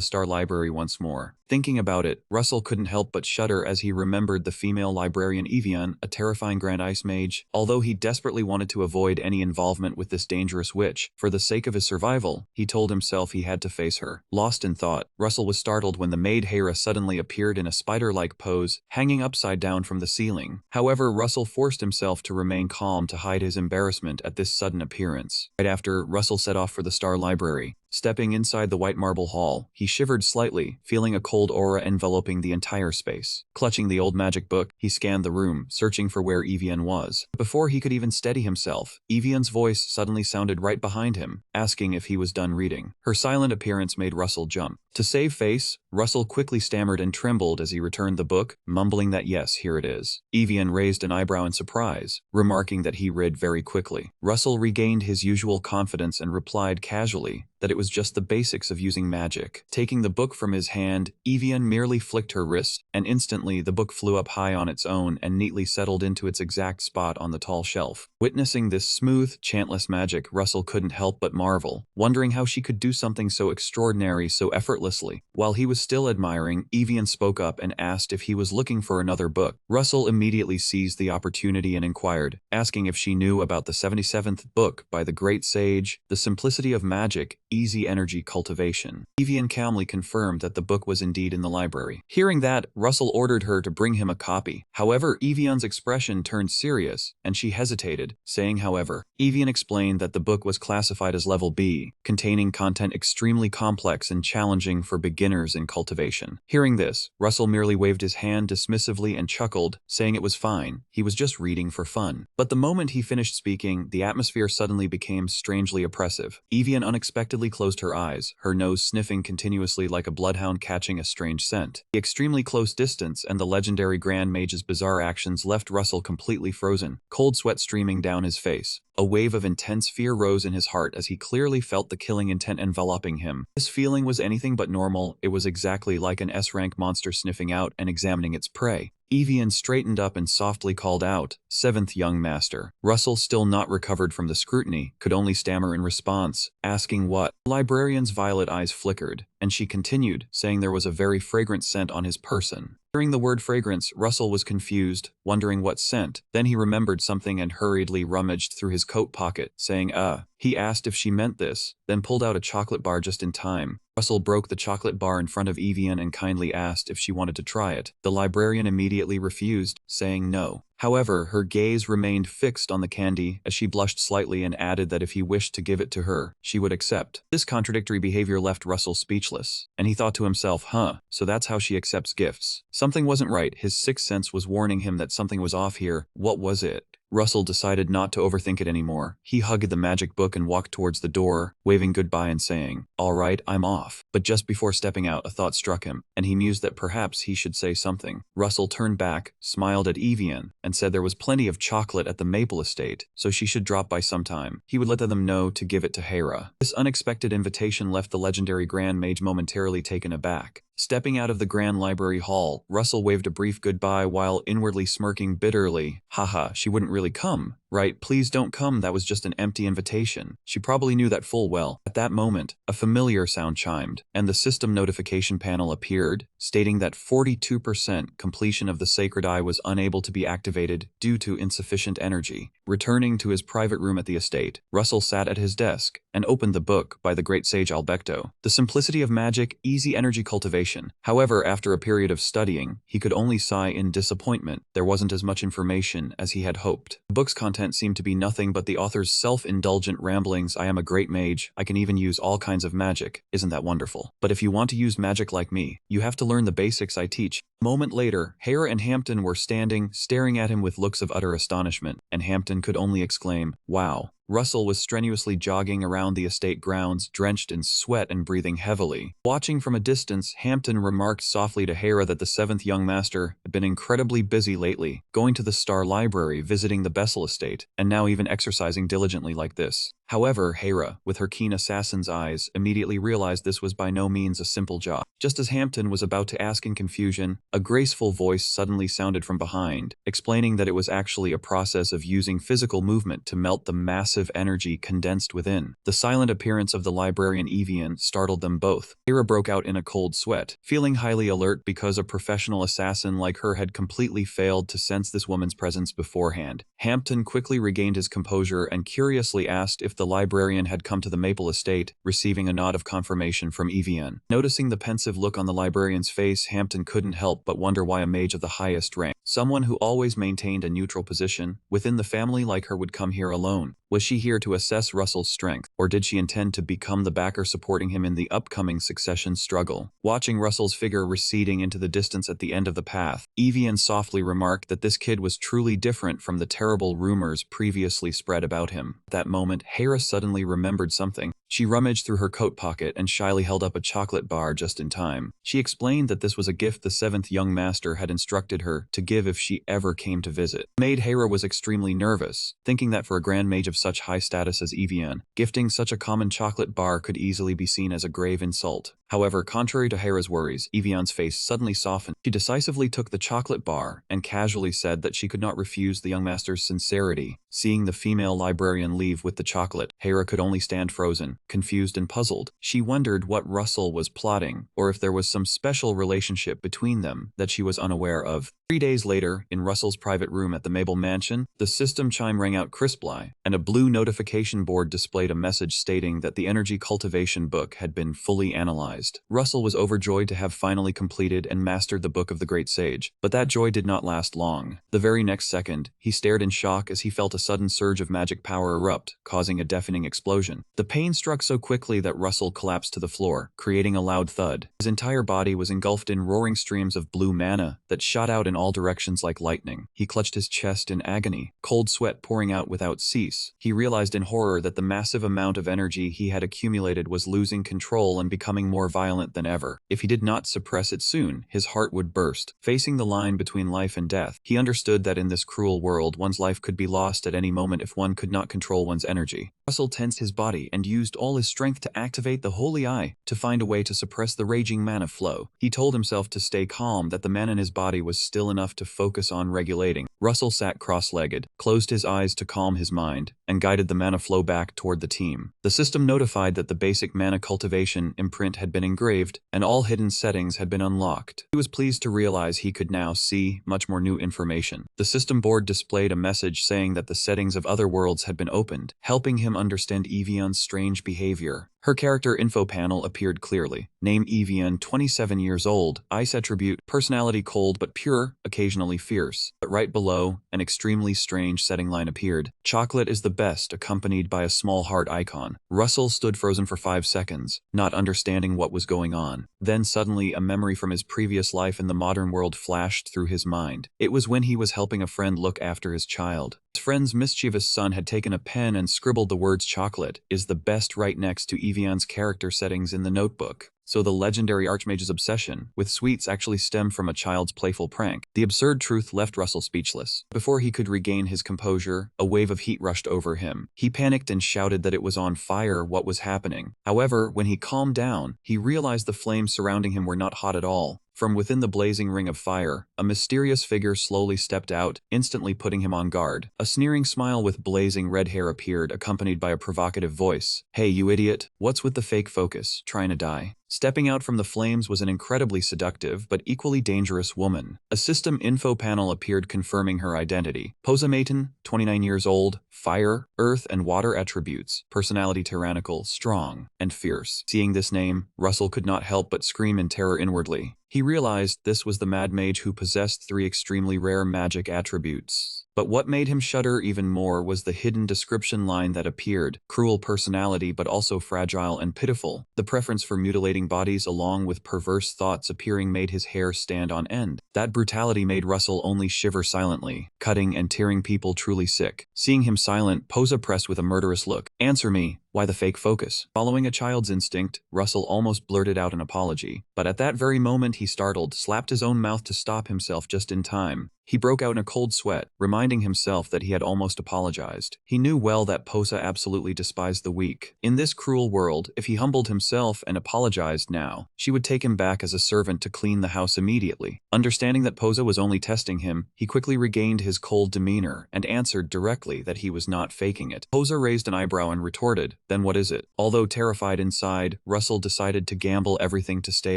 Star Library once more. Thinking about it, Russell couldn't help but shudder as he remembered the female librarian Evian, a terrifying grand ice mage. Although he desperately wanted to avoid any involvement with this dangerous witch, for the sake of his survival, he told himself he had to face her. Lost in thought, Russell was startled when the maid Hera suddenly appeared in a spider-like pose, hanging upside down from the ceiling. However, Russell forced himself to remain calm to hide his embarrassment at this sudden appearance. Right after, Russell set off for the Star Library. Stepping inside the white marble hall, he shivered slightly, feeling a cold aura enveloping the entire space. Clutching the old magic book, he scanned the room, searching for where Evian was. Before he could even steady himself, Evian's voice suddenly sounded right behind him, asking if he was done reading. Her silent appearance made Russell jump. To save face, Russell quickly stammered and trembled as he returned the book, mumbling that yes, here it is. Evian raised an eyebrow in surprise, remarking that he read very quickly. Russell regained his usual confidence and replied casually that it was just the basics of using magic. Taking the book from his hand, Evian merely flicked her wrist, and instantly the book flew up high on its own and neatly settled into its exact spot on the tall shelf. Witnessing this smooth, chantless magic, Russell couldn't help but marvel, wondering how she could do something so extraordinary so effortlessly. While he was still admiring, Evian spoke up and asked if he was looking for another book. Russell immediately seized the opportunity and inquired, asking if she knew about the 77th book by the great sage, The Simplicity of Magic, Easy Energy Cultivation. Evian calmly confirmed that the book was indeed in the library. Hearing that, Russell ordered her to bring him a copy. However, Evian's expression turned serious, and she hesitated, saying however. Evian explained that the book was classified as level B, containing content extremely complex and challenging for beginners in cultivation. Hearing this, Russell merely waved his hand dismissively and chuckled, saying it was fine, he was just reading for fun. But the moment he finished speaking, the atmosphere suddenly became strangely oppressive. Evian unexpectedly closed her eyes, her nose sniffing continuously like a bloodhound catching a strange scent. The extremely close distance and the legendary Grand Mage's bizarre actions left Russell completely frozen, cold sweat streaming down his face. A wave of intense fear rose in his heart as he clearly felt the killing intent enveloping him. This feeling was anything but normal, it was exactly like an S-rank monster sniffing out and examining its prey. Evian straightened up and softly called out, "Seventh young master." Russell, still not recovered from the scrutiny, could only stammer in response, asking what. The librarian's violet eyes flickered, and she continued, saying there was a very fragrant scent on his person. Hearing the word fragrance, Russell was confused, wondering what scent. Then he remembered something and hurriedly rummaged through his coat pocket, saying, He asked if she meant this, then pulled out a chocolate bar just in time. Russell broke the chocolate bar in front of Evian and kindly asked if she wanted to try it. The librarian immediately refused, saying no. However, her gaze remained fixed on the candy as she blushed slightly and added that if he wished to give it to her, she would accept. This contradictory behavior left Russell speechless, and he thought to himself, so that's how she accepts gifts. Something wasn't right, his sixth sense was warning him that something was off here. What was it? Russell decided not to overthink it anymore. He hugged the magic book and walked towards the door, waving goodbye and saying, "All right, I'm off." But just before stepping out, a thought struck him, and he mused that perhaps he should say something. Russell turned back, smiled at Evian, and said there was plenty of chocolate at the Maple Estate, so she should drop by sometime. He would let them know to give it to Hera. This unexpected invitation left the legendary Grand Mage momentarily taken aback. Stepping out of the Grand Library Hall, Russell waved a brief goodbye while inwardly smirking bitterly. Haha, she wouldn't really come, right? Please don't come, that was just an empty invitation. She probably knew that full well. At that moment, a familiar sound chimed, and the system notification panel appeared, stating that 42% completion of the Sacred Eye was unable to be activated due to insufficient energy. Returning to his private room at the estate, Russell sat at his desk and opened the book by the great sage Albecto, The Simplicity of Magic, Easy Energy Cultivation. However, after a period of studying, he could only sigh in disappointment. There wasn't as much information as he had hoped. The book's content seemed to be nothing but the author's self-indulgent ramblings. I am a great mage, I can even use all kinds of magic. Isn't that wonderful? But if you want to use magic like me, you have to learn the basics I teach. A moment later, Hera and Hampton were standing, staring at him with looks of utter astonishment, and Hampton could only exclaim, "Wow." Russell was strenuously jogging around the estate grounds, drenched in sweat and breathing heavily. Watching from a distance, Hampton remarked softly to Hera that the seventh young master had been incredibly busy lately, going to the Star Library, visiting the Bessel estate, and now even exercising diligently like this. However, Hera, with her keen assassin's eyes, immediately realized this was by no means a simple job. Just as Hampton was about to ask in confusion, a graceful voice suddenly sounded from behind, explaining that it was actually a process of using physical movement to melt the massive energy condensed within. The silent appearance of the librarian Evian startled them both. Hera broke out in a cold sweat, feeling highly alert because a professional assassin like her had completely failed to sense this woman's presence beforehand. Hampton quickly regained his composure and curiously asked if the librarian had come to the Maple Estate, receiving a nod of confirmation from Evian. Noticing the pensive look on the librarian's face, Hampton couldn't help but wonder why a mage of the highest rank, someone who always maintained a neutral position within the family like her, would come here alone. Was she here to assess Russell's strength, or did she intend to become the backer supporting him in the upcoming succession struggle? Watching Russell's figure receding into the distance at the end of the path, Evian softly remarked that this kid was truly different from the terrible rumors previously spread about him. At that moment, Hera suddenly remembered something. She rummaged through her coat pocket and shyly held up a chocolate bar just in time. She explained that this was a gift the seventh young master had instructed her to give if she ever came to visit. Maid Hera was extremely nervous, thinking that for a grand mage of such high status as Evian, gifting such a common chocolate bar could easily be seen as a grave insult. However, contrary to Hera's worries, Evian's face suddenly softened. She decisively took the chocolate bar and casually said that she could not refuse the young master's sincerity. Seeing the female librarian leave with the chocolate, Hera could only stand frozen, confused and puzzled. She wondered what Russell was plotting, or if there was some special relationship between them that she was unaware of. 3 days later, in Russell's private room at the Mabel Mansion, the system chime rang out crisply, and a blue notification board displayed a message stating that the energy cultivation book had been fully analyzed. Russell was overjoyed to have finally completed and mastered the Book of the Great Sage, but that joy did not last long. The very next second, he stared in shock as he felt a sudden surge of magic power erupt, causing a deafening explosion. The pain struck so quickly that Russell collapsed to the floor, creating a loud thud. His entire body was engulfed in roaring streams of blue mana that shot out in all directions like lightning. He clutched his chest in agony, cold sweat pouring out without cease. He realized in horror that the massive amount of energy he had accumulated was losing control and becoming more violent than ever. If he did not suppress it soon, his heart would burst. Facing the line between life and death, he understood that in this cruel world, one's life could be lost at any moment if one could not control one's energy. Russell tensed his body and used all his strength to activate the Holy Eye to find a way to suppress the raging mana flow. He told himself to stay calm, that the mana in his body was still enough to focus on regulating. Russell sat cross-legged, closed his eyes to calm his mind, and guided the mana flow back toward the team. The system notified that the basic mana cultivation imprint had been engraved, and all hidden settings had been unlocked. He was pleased to realize he could now see much more new information. The system board displayed a message saying that the settings of other worlds had been opened, helping him understand Evian's strange behavior. Her character info panel appeared clearly. Name Evian, 27 years old, ice attribute, personality cold but pure, occasionally fierce. But right below, an extremely strange setting line appeared. Chocolate is the best, accompanied by a small heart icon. Russell stood frozen for 5 seconds, not understanding what was going on. Then suddenly a memory from his previous life in the modern world flashed through his mind. It was when he was helping a friend look after his child. His friend's mischievous son had taken a pen and scribbled the words "chocolate is the best" right next to Evian's character settings in the notebook. So the legendary Archmage's obsession with sweets actually stemmed from a child's playful prank. The absurd truth left Russell speechless. Before he could regain his composure, a wave of heat rushed over him. He panicked and shouted that it was on fire what was happening. However, when he calmed down, he realized the flames surrounding him were not hot at all. From within the blazing ring of fire, a mysterious figure slowly stepped out, instantly putting him on guard. A sneering smile with blazing red hair appeared, accompanied by a provocative voice. "Hey, you idiot, what's with the fake focus? Trying to die?" Stepping out from the flames was an incredibly seductive but equally dangerous woman. A system info panel appeared confirming her identity. Posamaton, 29 years old, fire, earth, and water attributes, personality tyrannical, strong, and fierce. Seeing this name, Russell could not help but scream in terror inwardly. He realized this was the mad mage who possessed 3 extremely rare magic attributes. But what made him shudder even more was the hidden description line that appeared: cruel personality but also fragile and pitiful. The preference for mutilating bodies along with perverse thoughts appearing made his hair stand on end. That brutality made Russell only shiver silently, cutting and tearing people truly sick. Seeing him silent, Posa pressed with a murderous look. "Answer me. Why the fake focus?" Following a child's instinct, Russell almost blurted out an apology. But at that very moment he startled, slapped his own mouth to stop himself just in time. He broke out in a cold sweat, reminding himself that he had almost apologized. He knew well that Posa absolutely despised the weak. In this cruel world, if he humbled himself and apologized now, she would take him back as a servant to clean the house immediately. Understanding that Posa was only testing him, he quickly regained his cold demeanor and answered directly that he was not faking it. Posa raised an eyebrow and retorted, "Then what is it?" Although terrified inside, Russell decided to gamble everything to stay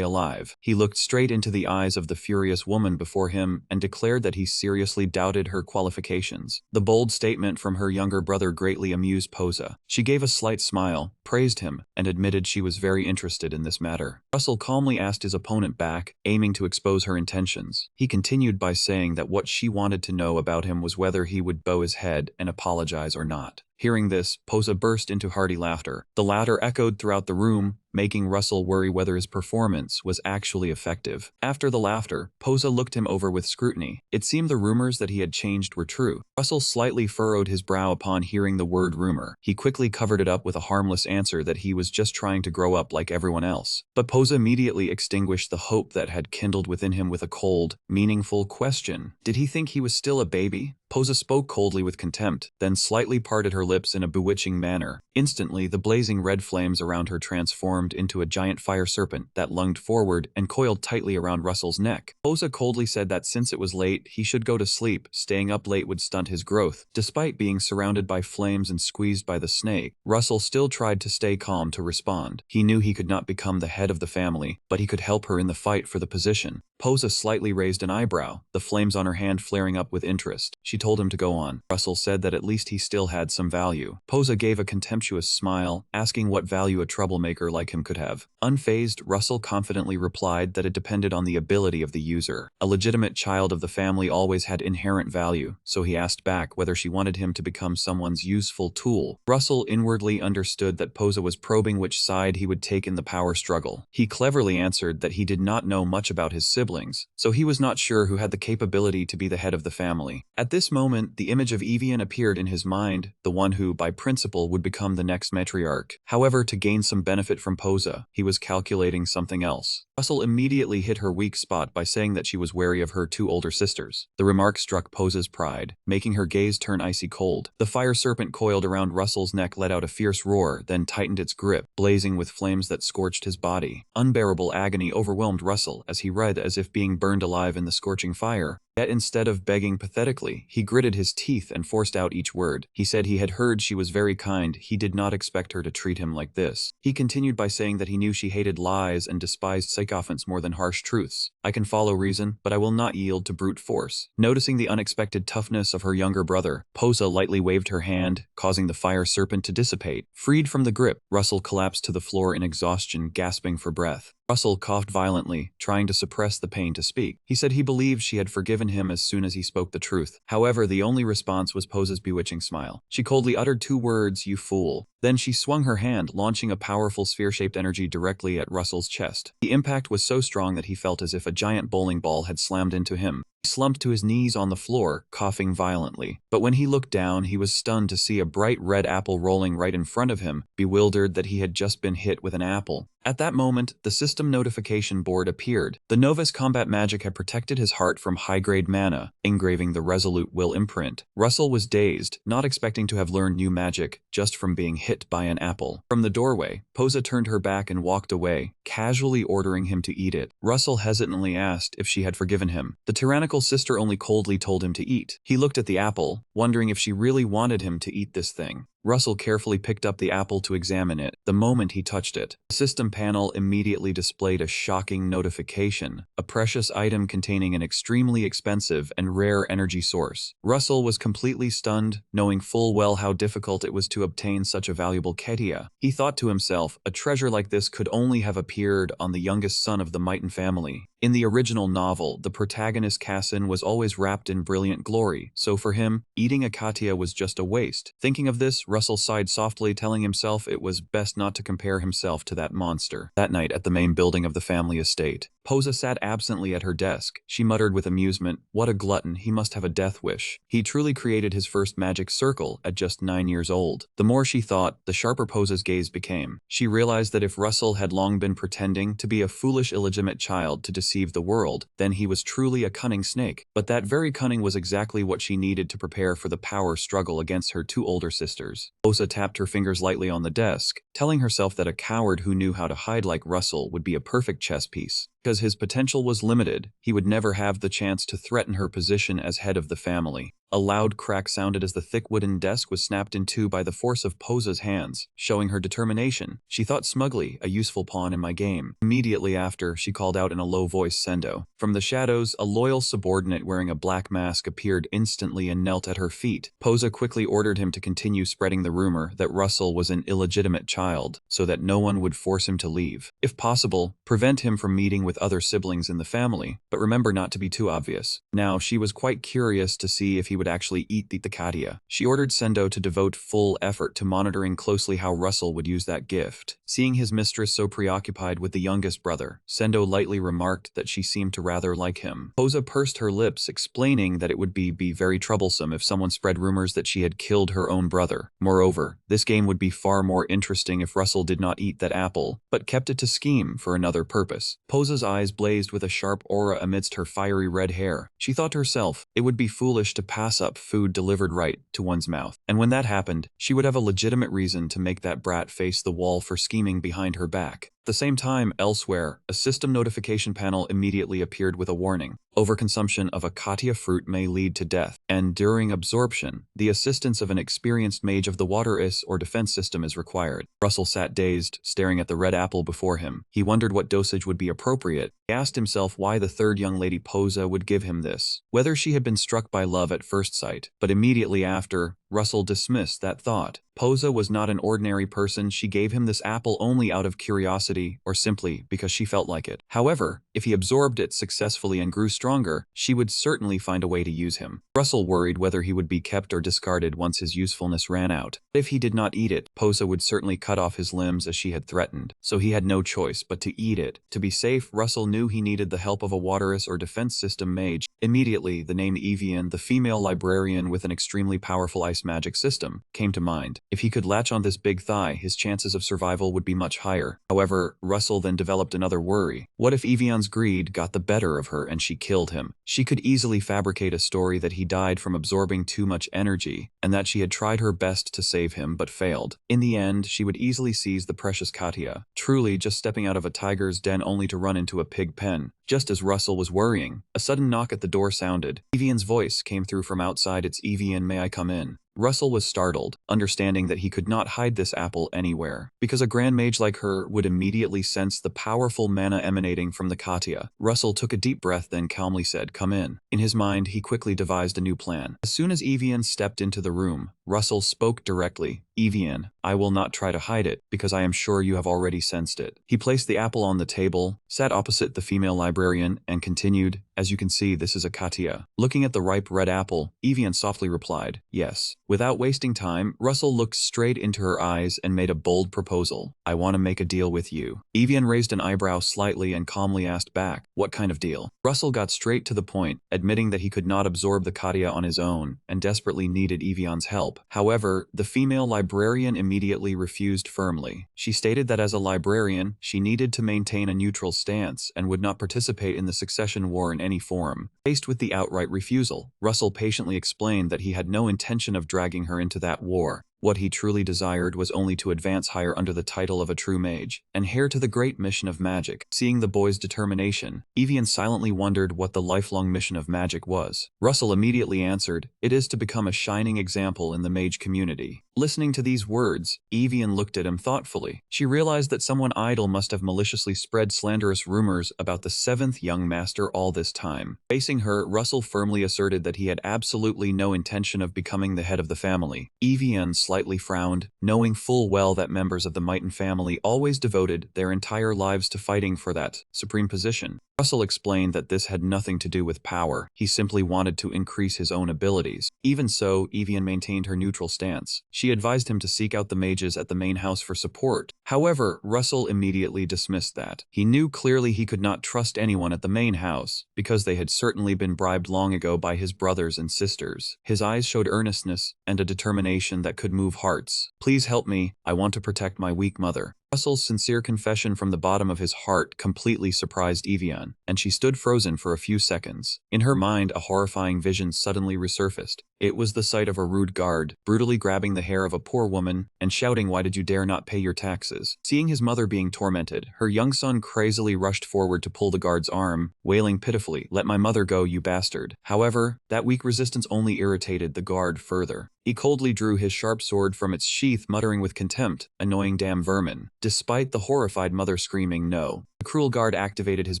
alive. He looked straight into the eyes of the furious woman before him and declared that he seriously doubted her qualifications. The bold statement from her younger brother greatly amused Posa. She gave a slight smile, praised him, and admitted she was very interested in this matter. Russell calmly asked his opponent back, aiming to expose her intentions. He continued by saying that what she wanted to know about him was whether he would bow his head and apologize or not. Hearing this, Posa burst into hearty laughter. The laughter echoed throughout the room, making Russell worry whether his performance was actually effective. After the laughter, Posa looked him over with scrutiny. It seemed the rumors that he had changed were true. Russell slightly furrowed his brow upon hearing the word rumor. He quickly covered it up with a harmless answer that he was just trying to grow up like everyone else. But Posa immediately extinguished the hope that had kindled within him with a cold, meaningful question. Did he think he was still a baby? Posa spoke coldly with contempt, then slightly parted her lips in a bewitching manner. Instantly, the blazing red flames around her transformed into a giant fire serpent that lunged forward and coiled tightly around Russell's neck. Posa coldly said that since it was late, he should go to sleep. Staying up late would stunt his growth. Despite being surrounded by flames and squeezed by the snake, Russell still tried to stay calm to respond. He knew he could not become the head of the family, but he could help her in the fight for the position. Posa slightly raised an eyebrow, the flames on her hand flaring up with interest. She told him to go on. Russell said that at least he still had some value. Posa gave a contemptuous smile, asking what value a troublemaker like him could have. Unfazed, Russell confidently replied that it depended on the ability of the user. A legitimate child of the family always had inherent value, so he asked back whether she wanted him to become someone's useful tool. Russell inwardly understood that Posa was probing which side he would take in the power struggle. He cleverly answered that he did not know much about his siblings, so he was not sure who had the capability to be the head of the family. At this moment, the image of Evian appeared in his mind, the one who, by principle, would become the next matriarch. However, to gain some benefit from Posa, he was calculating something else. Russell immediately hit her weak spot by saying that she was wary of her two older sisters. The remark struck Posa's pride, making her gaze turn icy cold. The fire serpent coiled around Russell's neck let out a fierce roar, then tightened its grip, blazing with flames that scorched his body. Unbearable agony overwhelmed Russell as he writhed as if being burned alive in the scorching fire. Yet instead of begging pathetically, he gritted his teeth and forced out each word. He said he had heard she was very kind. He did not expect her to treat him like this. He continued by saying that he knew she hated lies and despised sycophants more than harsh truths. "I can follow reason, but I will not yield to brute force." Noticing the unexpected toughness of her younger brother, Posa lightly waved her hand, causing the fire serpent to dissipate. Freed from the grip, Russell collapsed to the floor in exhaustion, gasping for breath. Russell coughed violently, trying to suppress the pain to speak. He said he believed she had forgiven him as soon as he spoke the truth. However, the only response was Posa's bewitching smile. She coldly uttered two words, "You fool." Then she swung her hand, launching a powerful sphere-shaped energy directly at Russell's chest. The impact was so strong that he felt as if a giant bowling ball had slammed into him. He slumped to his knees on the floor, coughing violently. But when he looked down, he was stunned to see a bright red apple rolling right in front of him, bewildered that he had just been hit with an apple. At that moment, the system notification board appeared. The novice combat magic had protected his heart from high-grade mana, engraving the resolute will imprint. Russell was dazed, not expecting to have learned new magic just from being hit by an apple. From the doorway, Posa turned her back and walked away, casually ordering him to eat it. Russell hesitantly asked if she had forgiven him. The tyrannical sister only coldly told him to eat. He looked at the apple, wondering if she really wanted him to eat this thing. Russell carefully picked up the apple to examine it. The moment he touched it, the system panel immediately displayed a shocking notification, a precious item containing an extremely expensive and rare energy source. Russell was completely stunned, knowing full well how difficult it was to obtain such a valuable ketia. He thought to himself, a treasure like this could only have appeared on the youngest son of the Mighton family. In the original novel, the protagonist Kassin was always wrapped in brilliant glory, so for him, eating a katia was just a waste. Thinking of this, Russell sighed softly, telling himself it was best not to compare himself to that monster. That night at the main building of the family estate, Posa sat absently at her desk. She muttered with amusement, "What a glutton, he must have a death wish." He truly created his first magic circle at just 9 years old. The more she thought, the sharper Posa's gaze became. She realized that if Russell had long been pretending to be a foolish illegitimate child to deceive the world, then he was truly a cunning snake. But that very cunning was exactly what she needed to prepare for the power struggle against her two older sisters. Posa tapped her fingers lightly on the desk, telling herself that a coward who knew how to hide like Russell would be a perfect chess piece. Because his potential was limited, he would never have the chance to threaten her position as head of the family. A loud crack sounded as the thick wooden desk was snapped in two by the force of Posa's hands, showing her determination. She thought smugly, "A useful pawn in my game." Immediately after, she called out in a low voice, "Sendo." From the shadows, a loyal subordinate wearing a black mask appeared instantly and knelt at her feet. Posa quickly ordered him to continue spreading the rumor that Russell was an illegitimate child, so that no one would force him to leave. If possible, prevent him from meeting with other siblings in the family, but remember not to be too obvious. Now, she was quite curious to see if he would actually eat the katia. She ordered Sendo to devote full effort to monitoring closely how Russell would use that gift. Seeing his mistress so preoccupied with the youngest brother, Sendo lightly remarked that she seemed to rather like him. Posa pursed her lips, explaining that it would be very troublesome if someone spread rumors that she had killed her own brother. Moreover, this game would be far more interesting if Russell did not eat that apple, but kept it to scheme for another purpose. Posa's eyes blazed with a sharp aura amidst her fiery red hair. She thought to herself, it would be foolish to pass up food delivered right to one's mouth. And when that happened, she would have a legitimate reason to make that brat face the wall for scheming behind her back. At the same time, elsewhere, a system notification panel immediately appeared with a warning. Overconsumption of a katia fruit may lead to death, and during absorption, the assistance of an experienced mage of the water is or defense system is required. Russell sat dazed, staring at the red apple before him. He wondered what dosage would be appropriate. He asked himself why the third young lady Posa would give him this. Whether she had been struck by love at first sight, but immediately after, Russell dismissed that thought. Posa was not an ordinary person. She gave him this apple only out of curiosity or simply because she felt like it. However, if he absorbed it successfully and grew stronger, she would certainly find a way to use him. Russell worried whether he would be kept or discarded once his usefulness ran out. If he did not eat it, Posa would certainly cut off his limbs as she had threatened, so he had no choice but to eat it. To be safe, Russell knew he needed the help of a waterus or defense system mage. Immediately, the name Evian, the female librarian with an extremely powerful ice magic system, came to mind. If he could latch on this big thigh, his chances of survival would be much higher. However, Russell then developed another worry. What if Evian's greed got the better of her and she killed him? She could easily fabricate a story that he died from absorbing too much energy, and that she had tried her best to save him but failed. In the end, she would easily seize the precious katia, truly just stepping out of a tiger's den only to run into a pig pen. Just as Russell was worrying, a sudden knock at the door sounded. Evian's voice came through from outside. "It's Evian, may I come in?" Russell was startled, understanding that he could not hide this apple anywhere, because a grand mage like her would immediately sense the powerful mana emanating from the katia. Russell took a deep breath, then calmly said, "Come in." In his mind, he quickly devised a new plan. As soon as Evian stepped into the room, Russell spoke directly. "Evian, I will not try to hide it, because I am sure you have already sensed it." He placed the apple on the table, sat opposite the female librarian, and continued, "As you can see, this is a katia." Looking at the ripe red apple, Evian softly replied, "Yes." Without wasting time, Russell looked straight into her eyes and made a bold proposal. "I want to make a deal with you." Evian raised an eyebrow slightly and calmly asked back, "What kind of deal?" Russell got straight to the point, admitting that he could not absorb the katia on his own and desperately needed Evian's help. However, the female librarian immediately refused firmly. She stated that as a librarian, she needed to maintain a neutral stance and would not participate in the succession war in any form. Faced with the outright refusal, Russell patiently explained that he had no intention of dragging her into that war. What he truly desired was only to advance higher under the title of a true mage, and heir to the great mission of magic. Seeing the boy's determination, Evian silently wondered what the lifelong mission of magic was. Russell immediately answered, "It is to become a shining example in the mage community." Listening to these words, Evian looked at him thoughtfully. She realized that someone idle must have maliciously spread slanderous rumors about the seventh young master all this time. Facing her, Russell firmly asserted that he had absolutely no intention of becoming the head of the family. Evian slightly frowned, knowing full well that members of the Mighton family always devoted their entire lives to fighting for that supreme position. Russell explained that this had nothing to do with power. He simply wanted to increase his own abilities. Even so, Evian maintained her neutral stance. She advised him to seek out the mages at the main house for support. However, Russell immediately dismissed that. He knew clearly he could not trust anyone at the main house, because they had certainly been bribed long ago by his brothers and sisters. His eyes showed earnestness and a determination that could move hearts. "Please help me. I want to protect my weak mother." Russell's sincere confession from the bottom of his heart completely surprised Evian, and she stood frozen for a few seconds. In her mind, a horrifying vision suddenly resurfaced. It was the sight of a rude guard, brutally grabbing the hair of a poor woman and shouting, "Why did you dare not pay your taxes?" Seeing his mother being tormented, her young son crazily rushed forward to pull the guard's arm, wailing pitifully, "Let my mother go, you bastard." However, that weak resistance only irritated the guard further. He coldly drew his sharp sword from its sheath, muttering with contempt, "Annoying damn vermin." Despite the horrified mother screaming no, the cruel guard activated his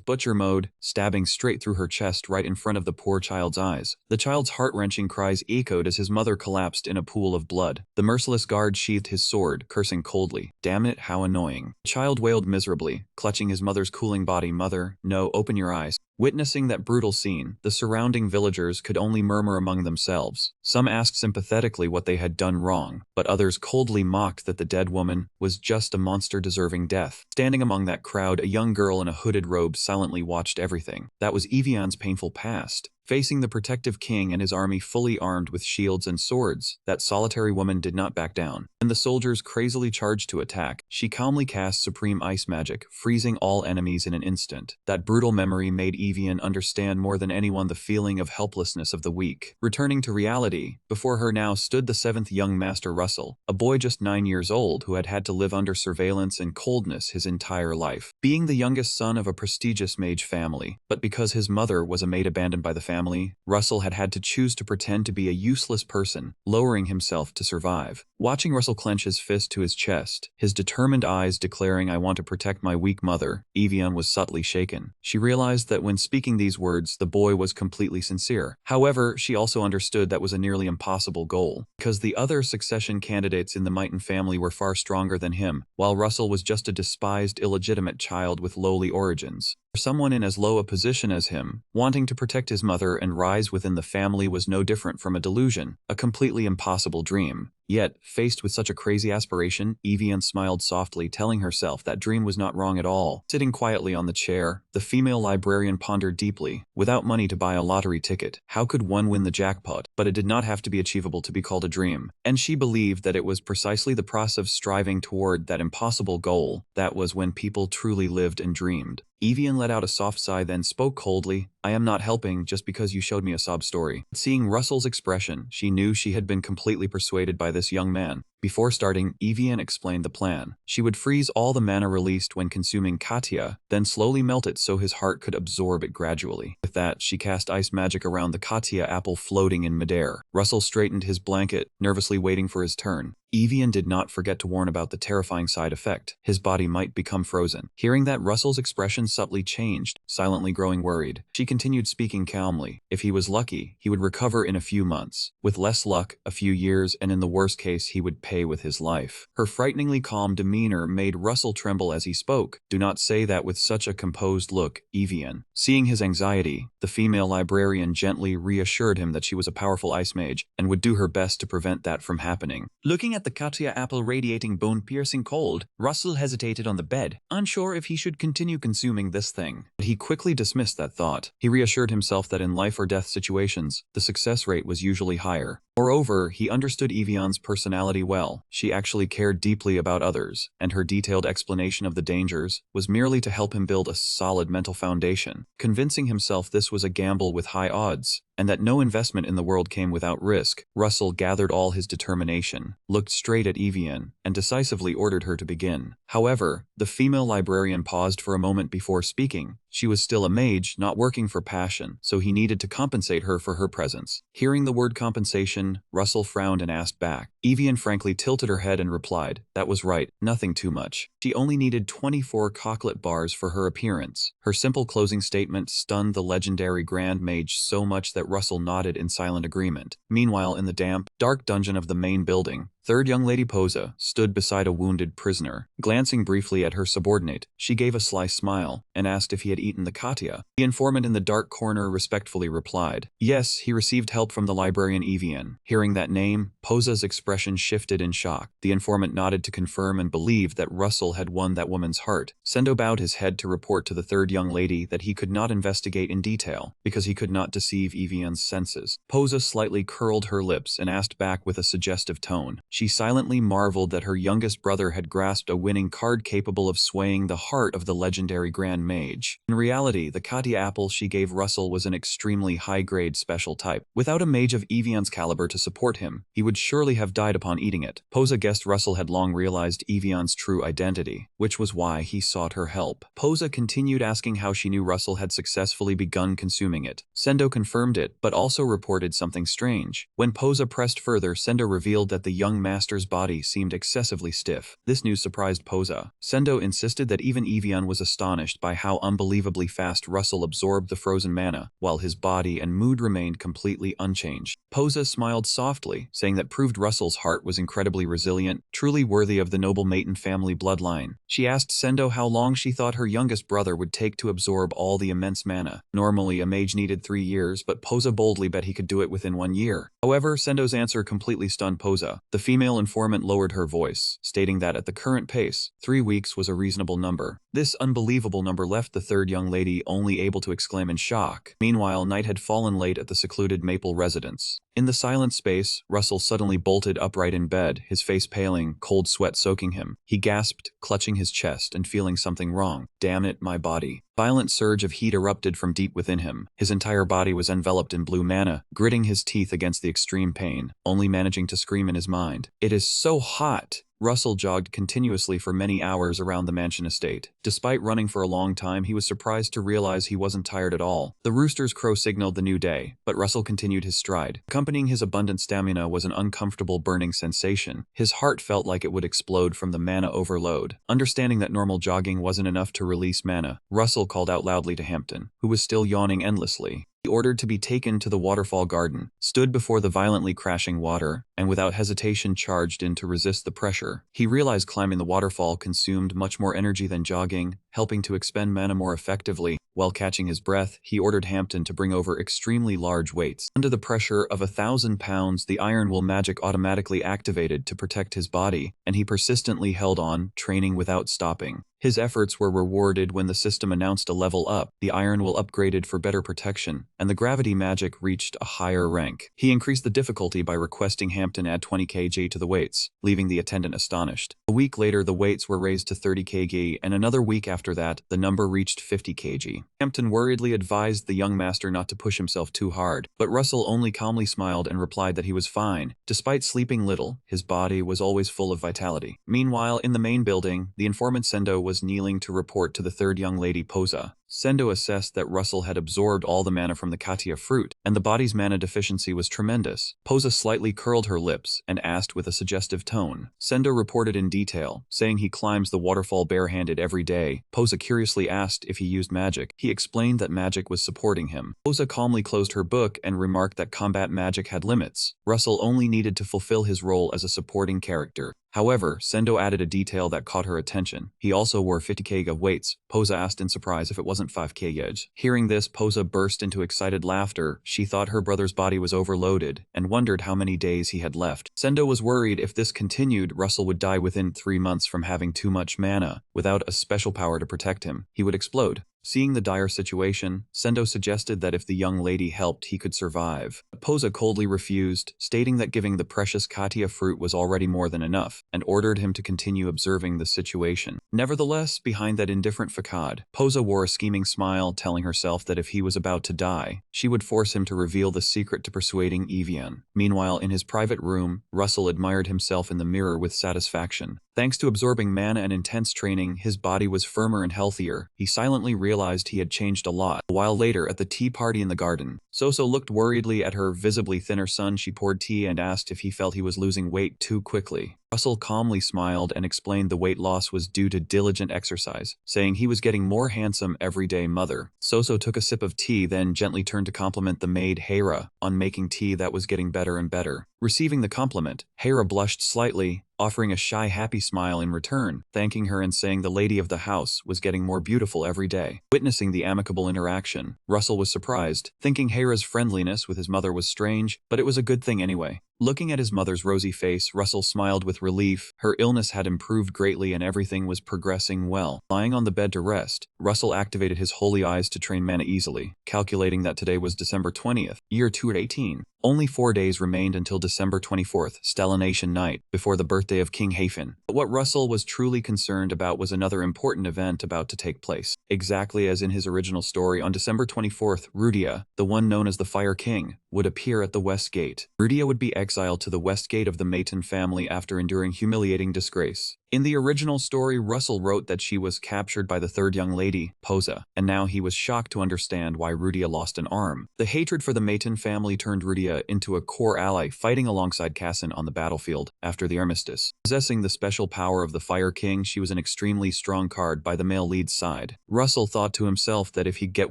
butcher mode, stabbing straight through her chest right in front of the poor child's eyes. The child's heart-wrenching cries echoed as his mother collapsed in a pool of blood. The merciless guard sheathed his sword, cursing coldly. "Damn it, how annoying." The child wailed miserably, clutching his mother's cooling body. "Mother, no, open your eyes." Witnessing that brutal scene, the surrounding villagers could only murmur among themselves. Some asked sympathetically what they had done wrong, but others coldly mocked that the dead woman was just a monster deserving death. Standing among that crowd, a young girl in a hooded robe silently watched everything. That was Evian's painful past. Facing the protective king and his army fully armed with shields and swords, that solitary woman did not back down. When the soldiers crazily charged to attack, she calmly cast supreme ice magic, freezing all enemies in an instant. That brutal memory made Evian understand more than anyone the feeling of helplessness of the weak. Returning to reality, before her now stood the seventh young master Russell, a boy just 9 years old who had had to live under surveillance and coldness his entire life. Being the youngest son of a prestigious mage family, but because his mother was a maid abandoned by the family, Russell had had to choose to pretend to be a useless person, lowering himself to survive. Watching Russell clench his fist to his chest, his determined eyes declaring, "I want to protect my weak mother," Evian was subtly shaken. She realized that when speaking these words, the boy was completely sincere. However, she also understood that was a nearly impossible goal, because the other succession candidates in the Mighton family were far stronger than him, while Russell was just a despised, illegitimate child with lowly origins. For someone in as low a position as him, wanting to protect his mother and rise within the family was no different from a delusion, a completely impossible dream. Yet, faced with such a crazy aspiration, Evian smiled softly, telling herself that dream was not wrong at all. Sitting quietly on the chair, the female librarian pondered deeply. Without money to buy a lottery ticket, how could one win the jackpot? But it did not have to be achievable to be called a dream. And she believed that it was precisely the process of striving toward that impossible goal that was when people truly lived and dreamed. Evian let out a soft sigh, then spoke coldly, "I am not helping just because you showed me a sob story." Seeing Russell's expression, she knew she had been completely persuaded by this young man. Before starting, Evian explained the plan. She would freeze all the mana released when consuming Katya, then slowly melt it so his heart could absorb it gradually. With that, she cast ice magic around the Katya apple floating in midair. Russell straightened his blanket, nervously waiting for his turn. Evian did not forget to warn about the terrifying side effect. His body might become frozen. Hearing that, Russell's expression subtly changed, silently growing worried. She continued speaking calmly. If he was lucky, he would recover in a few months. With less luck, a few years, and in the worst case, he would pay with his life. Her frighteningly calm demeanor made Russell tremble as he spoke. "Do not say that with such a composed look, Evian." Seeing his anxiety, the female librarian gently reassured him that she was a powerful ice mage and would do her best to prevent that from happening. Looking at the Katya apple radiating bone-piercing cold, Russell hesitated on the bed, unsure if he should continue consuming this thing. But he quickly dismissed that thought. He reassured himself that in life or death situations, the success rate was usually higher. Moreover, he understood Evian's personality well. She actually cared deeply about others, and her detailed explanation of the dangers was merely to help him build a solid mental foundation. Convincing himself this was a gamble with high odds, and that no investment in the world came without risk, Russell gathered all his determination, looked straight at Evian, and decisively ordered her to begin. However, the female librarian paused for a moment before speaking. She was still a mage, not working for passion, so he needed to compensate her for her presence. Hearing the word compensation, Russell frowned and asked back. Evian frankly tilted her head and replied, "That was right, nothing too much." She only needed 24 cocklet bars for her appearance. Her simple closing statement stunned the legendary Grand Mage so much that Russell nodded in silent agreement. Meanwhile, in the damp, dark dungeon of the main building, third young Lady Posa stood beside a wounded prisoner. Glancing briefly at her subordinate, she gave a sly smile and asked if he had eaten the Katya. The informant in the dark corner respectfully replied, yes, he received help from the librarian Evian. Hearing that name, Posa's expression shifted in shock. The informant nodded to confirm and believed that Russell had won that woman's heart. Sendo bowed his head to report to the third young lady that he could not investigate in detail, because he could not deceive Evian's senses. Posa slightly curled her lips and asked back with a suggestive tone. She silently marveled that her youngest brother had grasped a winning card capable of swaying the heart of the legendary Grand Mage. In reality, the Katya apple she gave Russell was an extremely high-grade special type. Without a mage of Evian's caliber to support him, he would surely have died upon eating it. Posa guessed Russell had long realized Evian's true identity, which was why he sought her help. Posa continued asking how she knew Russell had successfully begun consuming it. Sendo confirmed it, but also reported something strange. When Posa pressed further, Sendo revealed that the young master's body seemed excessively stiff. This news surprised Posa. Sendo insisted that even Evian was astonished by how unbelievably fast Russell absorbed the frozen mana, while his body and mood remained completely unchanged. Posa smiled softly, saying that proved Russell's heart was incredibly resilient, truly worthy of the noble Maiden family bloodline. She asked Sendo how long she thought her youngest brother would take to absorb all the immense mana. Normally, a mage needed 3 years, but Posa boldly bet he could do it within 1 year. However, Sendo's answer completely stunned Posa. The female informant lowered her voice, stating that at the current pace, 3 weeks was a reasonable number. This unbelievable number left the third young lady only able to exclaim in shock. Meanwhile, night had fallen late at the secluded Maple residence. In the silent space, Russell suddenly bolted upright in bed, his face paling, cold sweat soaking him. He gasped, clutching his chest and feeling something wrong. Damn it, my body. Violent surge of heat erupted from deep within him. His entire body was enveloped in blue mana, gritting his teeth against the extreme pain, only managing to scream in his mind. It is so hot! Russell jogged continuously for many hours around the mansion estate. Despite running for a long time, he was surprised to realize he wasn't tired at all. The rooster's crow signaled the new day, but Russell continued his stride. Accompanying his abundant stamina was an uncomfortable burning sensation. His heart felt like it would explode from the mana overload. Understanding that normal jogging wasn't enough to release mana, Russell called out loudly to Hampton, who was still yawning endlessly. He ordered to be taken to the waterfall garden, stood before the violently crashing water, and without hesitation charged in to resist the pressure. He realized climbing the waterfall consumed much more energy than jogging, helping to expend mana more effectively. While catching his breath, he ordered Hampton to bring over extremely large weights. Under the pressure of 1,000 pounds, the iron will magic automatically activated to protect his body, and he persistently held on, training without stopping. His efforts were rewarded when the system announced a level up. The iron will upgraded for better protection, and the gravity magic reached a higher rank. He increased the difficulty by requesting Hampton add 20 kg to the weights, leaving the attendant astonished. A week later, the weights were raised to 30 kg, and another week after that, the number reached 50 kg. Hampton worriedly advised the young master not to push himself too hard, but Russell only calmly smiled and replied that he was fine. Despite sleeping little, his body was always full of vitality. Meanwhile, in the main building, the informant Sendo was kneeling to report to the third young lady Posa. Sendo assessed that Russell had absorbed all the mana from the Katya fruit, and the body's mana deficiency was tremendous. Posa slightly curled her lips and asked with a suggestive tone. Sendo reported in detail, saying he climbs the waterfall barehanded every day. Posa curiously asked if he used magic. He explained that magic was supporting him. Posa calmly closed her book and remarked that combat magic had limits. Russell only needed to fulfill his role as a supporting character. However, Sendo added a detail that caught her attention. He also wore 50 kg of weights. Posa asked in surprise if it wasn't 5 kg. Hearing this, Posa burst into excited laughter. She thought her brother's body was overloaded and wondered how many days he had left. Sendo was worried if this continued, Russell would die within 3 months from having too much mana. Without a special power to protect him, he would explode. Seeing the dire situation, Sendo suggested that if the young lady helped, he could survive. Posa coldly refused, stating that giving the precious Katya fruit was already more than enough, and ordered him to continue observing the situation. Nevertheless, behind that indifferent facade, Posa wore a scheming smile, telling herself that if he was about to die, she would force him to reveal the secret to persuading Evian. Meanwhile, in his private room, Russell admired himself in the mirror with satisfaction. Thanks to absorbing mana and intense training, his body was firmer and healthier. He silently realized he had changed a lot. A while later, at the tea party in the garden, Soso looked worriedly at her visibly thinner son. She poured tea and asked if he felt he was losing weight too quickly. Russell calmly smiled and explained the weight loss was due to diligent exercise, saying he was getting more handsome every day. Mother. Soso took a sip of tea, then gently turned to compliment the maid Hera on making tea that was getting better and better. Receiving the compliment, Hera blushed slightly, offering a shy happy smile in return, thanking her and saying the lady of the house was getting more beautiful every day. Witnessing the amicable interaction, Russell was surprised, thinking Hera's friendliness with his mother was strange, but it was a good thing anyway. Looking at his mother's rosy face, Russell smiled with relief. Her illness had improved greatly and everything was progressing well. Lying on the bed to rest, Russell activated his holy eyes to train mana easily, calculating that today was December 20th, year 2018. Only 4 days remained until December 24th, Stellanation night, before the birthday of King Hafen. But what Russell was truly concerned about was another important event about to take place. Exactly as in his original story, on December 24th, Rudia, the one known as the Fire King, would appear at the West Gate. Rudia would be exiled to the West Gate of the Maton family after enduring humiliating disgrace. In the original story, Russell wrote that she was captured by the third young lady, Posa, and now he was shocked to understand why Rudia lost an arm. The hatred for the Maton family turned Rudia into a core ally, fighting alongside Kassan on the battlefield after the armistice. Possessing the special power of the Fire King, she was an extremely strong card by the male lead's side. Russell thought to himself that if he'd get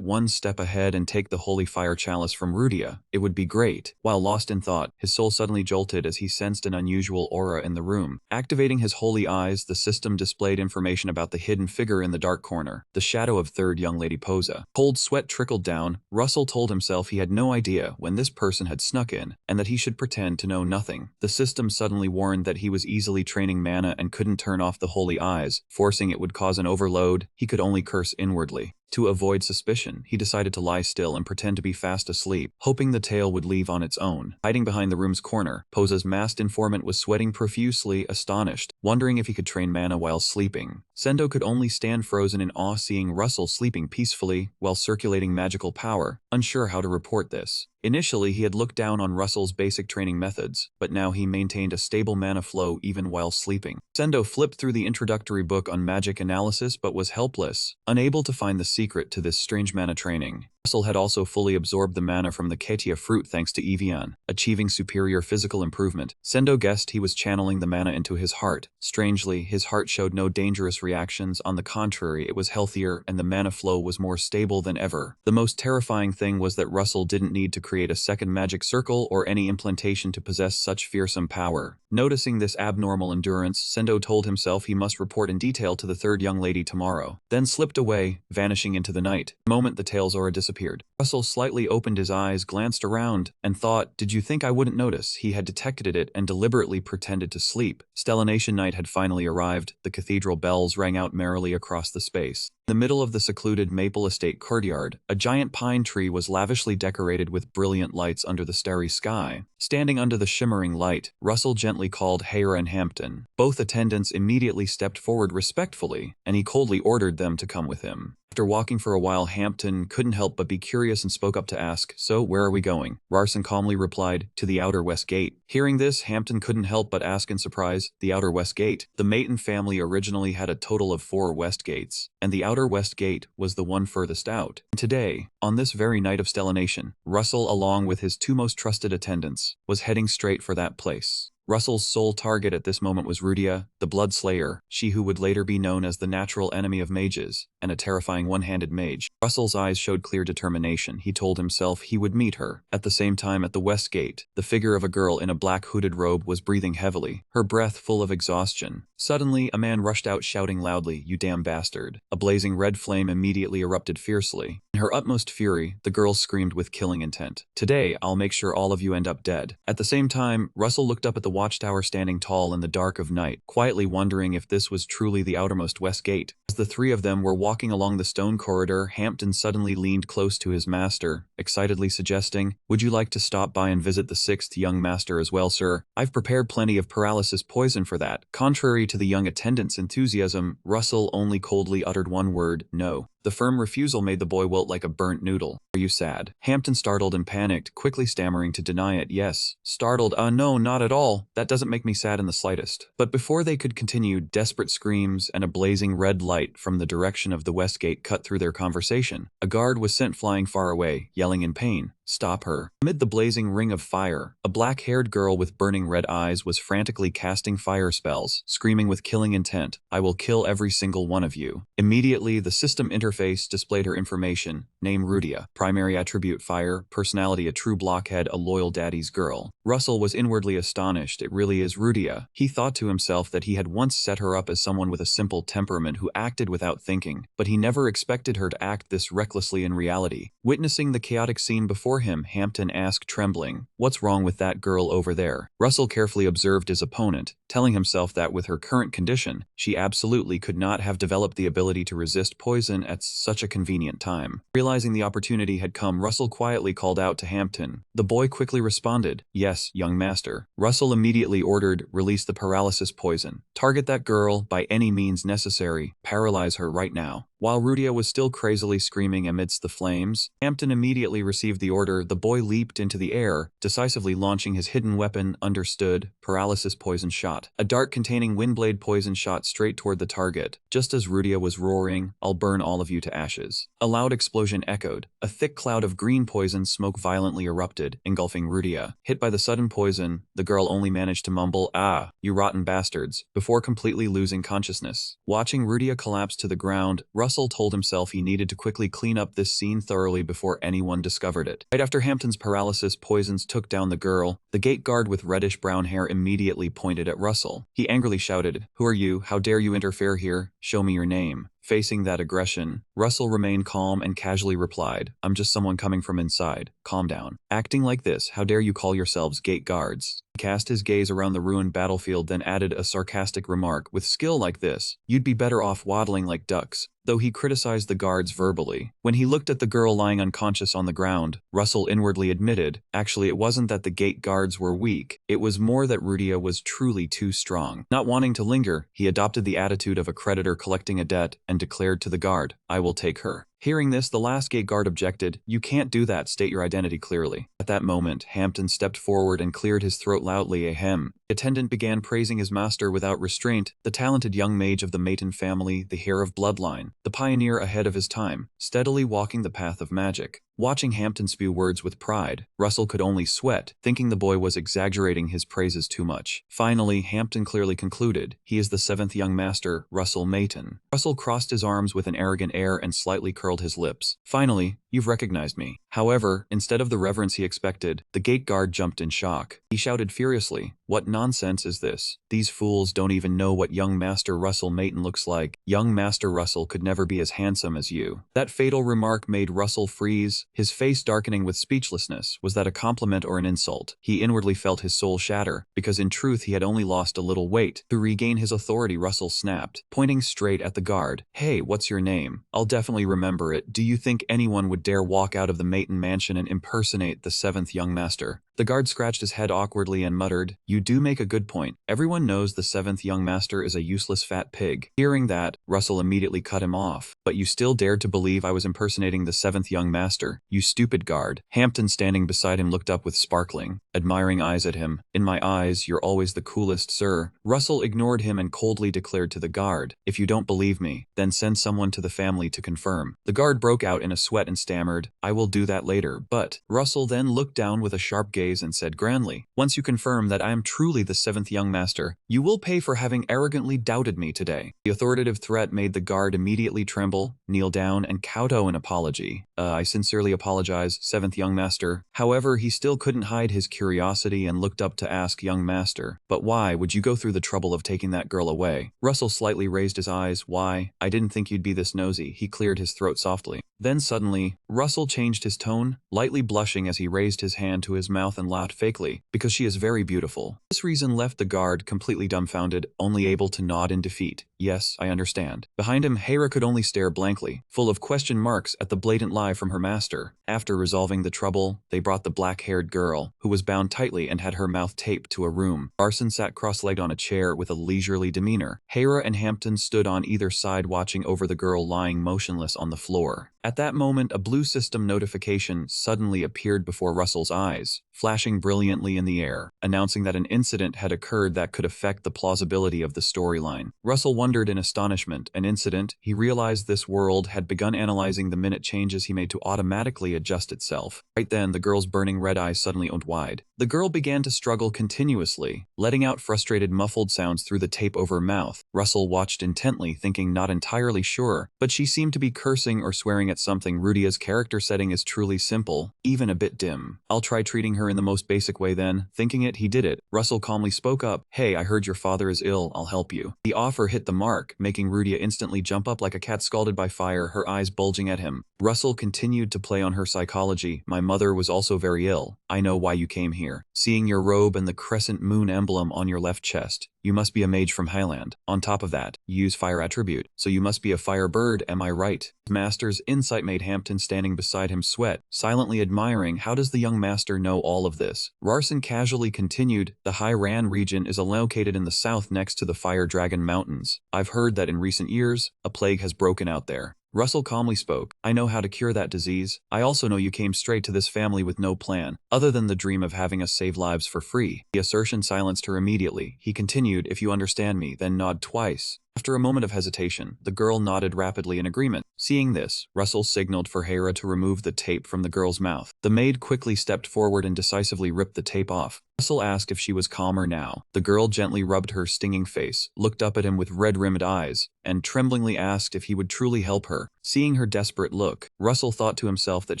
one step ahead and take the Holy Fire Chalice from Rudia, it would be great. While lost in thought, his soul suddenly jolted as he sensed an unusual aura in the room. Activating his holy eyes, the system displayed information about the hidden figure in the dark corner, the shadow of third young lady Posa. Cold sweat trickled down. Russell told himself he had no idea when this person had snuck in, and that he should pretend to know nothing. The system suddenly warned that he was easily training mana and couldn't turn off the holy eyes, forcing it would cause an overload. He could only curse inwardly. To avoid suspicion, he decided to lie still and pretend to be fast asleep, hoping the tale would leave on its own. Hiding behind the room's corner, Posa's masked informant was sweating profusely, astonished, wondering if he could train mana while sleeping. Sendo could only stand frozen in awe seeing Russell sleeping peacefully while circulating magical power, unsure how to report this. Initially, he had looked down on Russell's basic training methods, but now he maintained a stable mana flow even while sleeping. Sendo flipped through the introductory book on magic analysis but was helpless, unable to find the secret to this strange mana training. Russell had also fully absorbed the mana from the Ketia fruit thanks to Evian, achieving superior physical improvement. Sendo guessed he was channeling the mana into his heart. Strangely, his heart showed no dangerous reactions. On the contrary, it was healthier and the mana flow was more stable than ever. The most terrifying thing was that Russell didn't need to create a second magic circle or any implantation to possess such fearsome power. Noticing this abnormal endurance, Sendo told himself he must report in detail to the third young lady tomorrow, then slipped away, vanishing into the night. The moment the tale's aura disappeared, Russell slightly opened his eyes, glanced around, and thought, "Did you think I wouldn't notice?" He had detected it and deliberately pretended to sleep. Stellanation night had finally arrived. The cathedral bells rang out merrily across the space. In the middle of the secluded Maple Estate courtyard, a giant pine tree was lavishly decorated with brilliant lights under the starry sky. Standing under the shimmering light, Russell gently called Hera and Hampton. Both attendants immediately stepped forward respectfully, and he coldly ordered them to come with him. After walking for a while, Hampton couldn't help but be curious and spoke up to ask, "So, where are we going?" Rarson calmly replied, "To the Outer West Gate." Hearing this, Hampton couldn't help but ask in surprise, "The Outer West Gate?" The Maton family originally had a total of 4 West Gates, and the Outer West Gate was the one furthest out. Today, on this very night of Stellanation, Russell, along with his 2 most trusted attendants, was heading straight for that place. Russell's sole target at this moment was Rudia, the Blood Slayer, she who would later be known as the natural enemy of mages, and a terrifying one-handed mage. Russell's eyes showed clear determination. He told himself he would meet her. At the same time, at the West Gate, the figure of a girl in a black hooded robe was breathing heavily, her breath full of exhaustion. Suddenly, a man rushed out shouting loudly, "You damn bastard." A blazing red flame immediately erupted fiercely. In her utmost fury, the girl screamed with killing intent, "Today, I'll make sure all of you end up dead." At the same time, Russell looked up at the watchtower standing tall in the dark of night, quietly wondering if this was truly the outermost West Gate. As the 3 of them were walking along the stone corridor, Hampton suddenly leaned close to his master, excitedly suggesting, "Would you like to stop by and visit the 6th young master as well, sir? I've prepared plenty of paralysis poison for that." Contrary to the young attendant's enthusiasm, Russell only coldly uttered one word, "No." The firm refusal made the boy wilt like a burnt noodle. "Are you sad?" Hampton startled and panicked, quickly stammering to deny it. "Yes." Startled, "No, not at all. That doesn't make me sad in the slightest." But before they could continue, desperate screams and a blazing red light from the direction of the West Gate cut through their conversation. A guard was sent flying far away, yelling in pain, Stop her. Amid the blazing ring of fire, a black-haired girl with burning red eyes was frantically casting fire spells, screaming with killing intent, "I will kill every single one of you." Immediately, the system interface displayed her information: name Rudia, primary attribute fire, personality a true blockhead, a loyal daddy's girl. Russell was inwardly astonished. It really is Rudia. He thought to himself that he had once set her up as someone with a simple temperament who acted without thinking, but he never expected her to act this recklessly in reality. Witnessing the chaotic scene before him, Hampton asked, trembling, "What's wrong with that girl over there?" Russell carefully observed his opponent, telling himself that with her current condition, she absolutely could not have developed the ability to resist poison at such a convenient time. Realizing the opportunity had come, Russell quietly called out to Hampton. The boy quickly responded, "Yes, young master." Russell immediately ordered, "Release the paralysis poison. Target that girl by any means necessary. Paralyze her right now." While Rudia was still crazily screaming amidst the flames, Hampton immediately received the order. The boy leaped into the air, decisively launching his hidden weapon. Understood. Paralysis poison shot. A dart containing windblade poison shot straight toward the target. Just as Rudia was roaring, "I'll burn all of you to ashes." A loud explosion echoed. A thick cloud of green poison smoke violently erupted, engulfing Rudia. Hit by the sudden poison, the girl only managed to mumble, "Ah, you rotten bastards," before completely losing consciousness. Watching Rudia collapse to the ground, Russell told himself he needed to quickly clean up this scene thoroughly before anyone discovered it. Right after Hampton's paralysis poisons took down the girl, the gate guard with reddish-brown hair immediately pointed at Russell. He angrily shouted, "Who are you? How dare you interfere here? Show me your name." Facing that aggression, Russell remained calm and casually replied, "I'm just someone coming from inside. Calm down. Acting like this, how dare you call yourselves gate guards?" He cast his gaze around the ruined battlefield, then added a sarcastic remark, "With skill like this, you'd be better off waddling like ducks," though he criticized the guards verbally. When he looked at the girl lying unconscious on the ground, Russell inwardly admitted, actually it wasn't that the gate guards were weak, it was more that Rudia was truly too strong. Not wanting to linger, he adopted the attitude of a creditor collecting a debt and declared to the guard, "I will take her." Hearing this, the last gate guard objected, "You can't do that, state your identity clearly." At that moment, Hampton stepped forward and cleared his throat loudly, "Ahem." The attendant began praising his master without restraint, the talented young mage of the Maton family, the heir of bloodline, the pioneer ahead of his time, steadily walking the path of magic. Watching Hampton spew words with pride, Russell could only sweat, thinking the boy was exaggerating his praises too much. Finally, Hampton clearly concluded, "He is the seventh young master, Russell Maton." Russell crossed his arms with an arrogant air and slightly curled his lips. "Finally, you've recognized me." However, instead of the reverence he expected, the gate guard jumped in shock. He shouted furiously, "What nonsense is this? These fools don't even know what young Master Russell Maton looks like. Young Master Russell could never be as handsome as you." That fatal remark made Russell freeze, his face darkening with speechlessness. Was that a compliment or an insult? He inwardly felt his soul shatter, because in truth he had only lost a little weight. To regain his authority, Russell snapped, pointing straight at the guard, "Hey, what's your name? I'll definitely remember it. Do you think anyone would dare walk out of the Maton mansion and impersonate the seventh young master?" The guard scratched his head awkwardly and muttered, "You do make a good point. Everyone knows the seventh young master is a useless fat pig." Hearing that, Russell immediately cut him off. "But you still dared to believe I was impersonating the seventh young master, you stupid guard." Hampton, standing beside him, looked up with sparkling, admiring eyes at him. "In my eyes, you're always the coolest, sir." Russell ignored him and coldly declared to the guard, "If you don't believe me, then send someone to the family to confirm." The guard broke out in a sweat and stammered, "I will do that later, but..." Russell then looked down with a sharp gaze and said grandly, "Once you confirm that I am truly the seventh young master, you will pay for having arrogantly doubted me today." The authoritative threat made the guard immediately tremble, kneel down, and kowtow in apology. "I sincerely apologize, seventh young master." However, he still couldn't hide his curiosity and looked up to ask, "Young master, but why would you go through the trouble of taking that girl away?" Russell slightly raised his eyes. "Why? I didn't think you'd be this nosy." He cleared his throat softly. Then suddenly, Russell changed his tone, lightly blushing as he raised his hand to his mouth and laughed fakely, "Because she is very beautiful." This reason left the guard completely dumbfounded, only able to nod in defeat. "Yes, I understand." Behind him, Hera could only stare blankly, full of question marks at the blatant lie from her master. After resolving the trouble, they brought the black-haired girl, who was bound tightly and had her mouth taped, to a room. Arson sat cross-legged on a chair with a leisurely demeanor. Hera and Hampton stood on either side watching over the girl lying motionless on the floor. At that moment, a blue system notification suddenly appeared before Russell's eyes, flashing brilliantly in the air, announcing that an incident had occurred that could affect the plausibility of the storyline. Russell wondered in astonishment. An incident, he realized this world had begun analyzing the minute changes he made to automatically adjust itself. Right then, the girl's burning red eyes suddenly opened wide. The girl began to struggle continuously, letting out frustrated muffled sounds through the tape over her mouth. Russell watched intently, thinking not entirely sure, but she seemed to be cursing or swearing at something. Rudia's character setting is truly simple, even a bit dim. I'll try treating her in the most basic way then. Thinking it, he did it. Russell calmly spoke up. Hey, I heard your father is ill, I'll help you. The offer hit the mark, making Rudia instantly jump up like a cat scalded by fire, her eyes bulging at him. Russell continued to play on her psychology. My mother was also very ill. I know why you came here. Seeing your robe and the crescent moon emblem on your left chest, you must be a mage from Highland. On top of that, you use fire attribute, so you must be a fire bird, am I right? Master's insight made Hampton standing beside him sweat, silently admiring how does the young master know all of this. Rarson casually continued, the High Ran region is located in the south next to the Fire Dragon Mountains. I've heard that in recent years, a plague has broken out there. Russell calmly spoke. I know how to cure that disease. I also know you came straight to this family with no plan, other than the dream of having us save lives for free. The assertion silenced her immediately. He continued, if you understand me, then nod twice. After a moment of hesitation, the girl nodded rapidly in agreement. Seeing this, Russell signaled for Hera to remove the tape from the girl's mouth. The maid quickly stepped forward and decisively ripped the tape off. Russell asked if she was calmer now. The girl gently rubbed her stinging face, looked up at him with red-rimmed eyes, and tremblingly asked if he would truly help her. Seeing her desperate look, Russell thought to himself that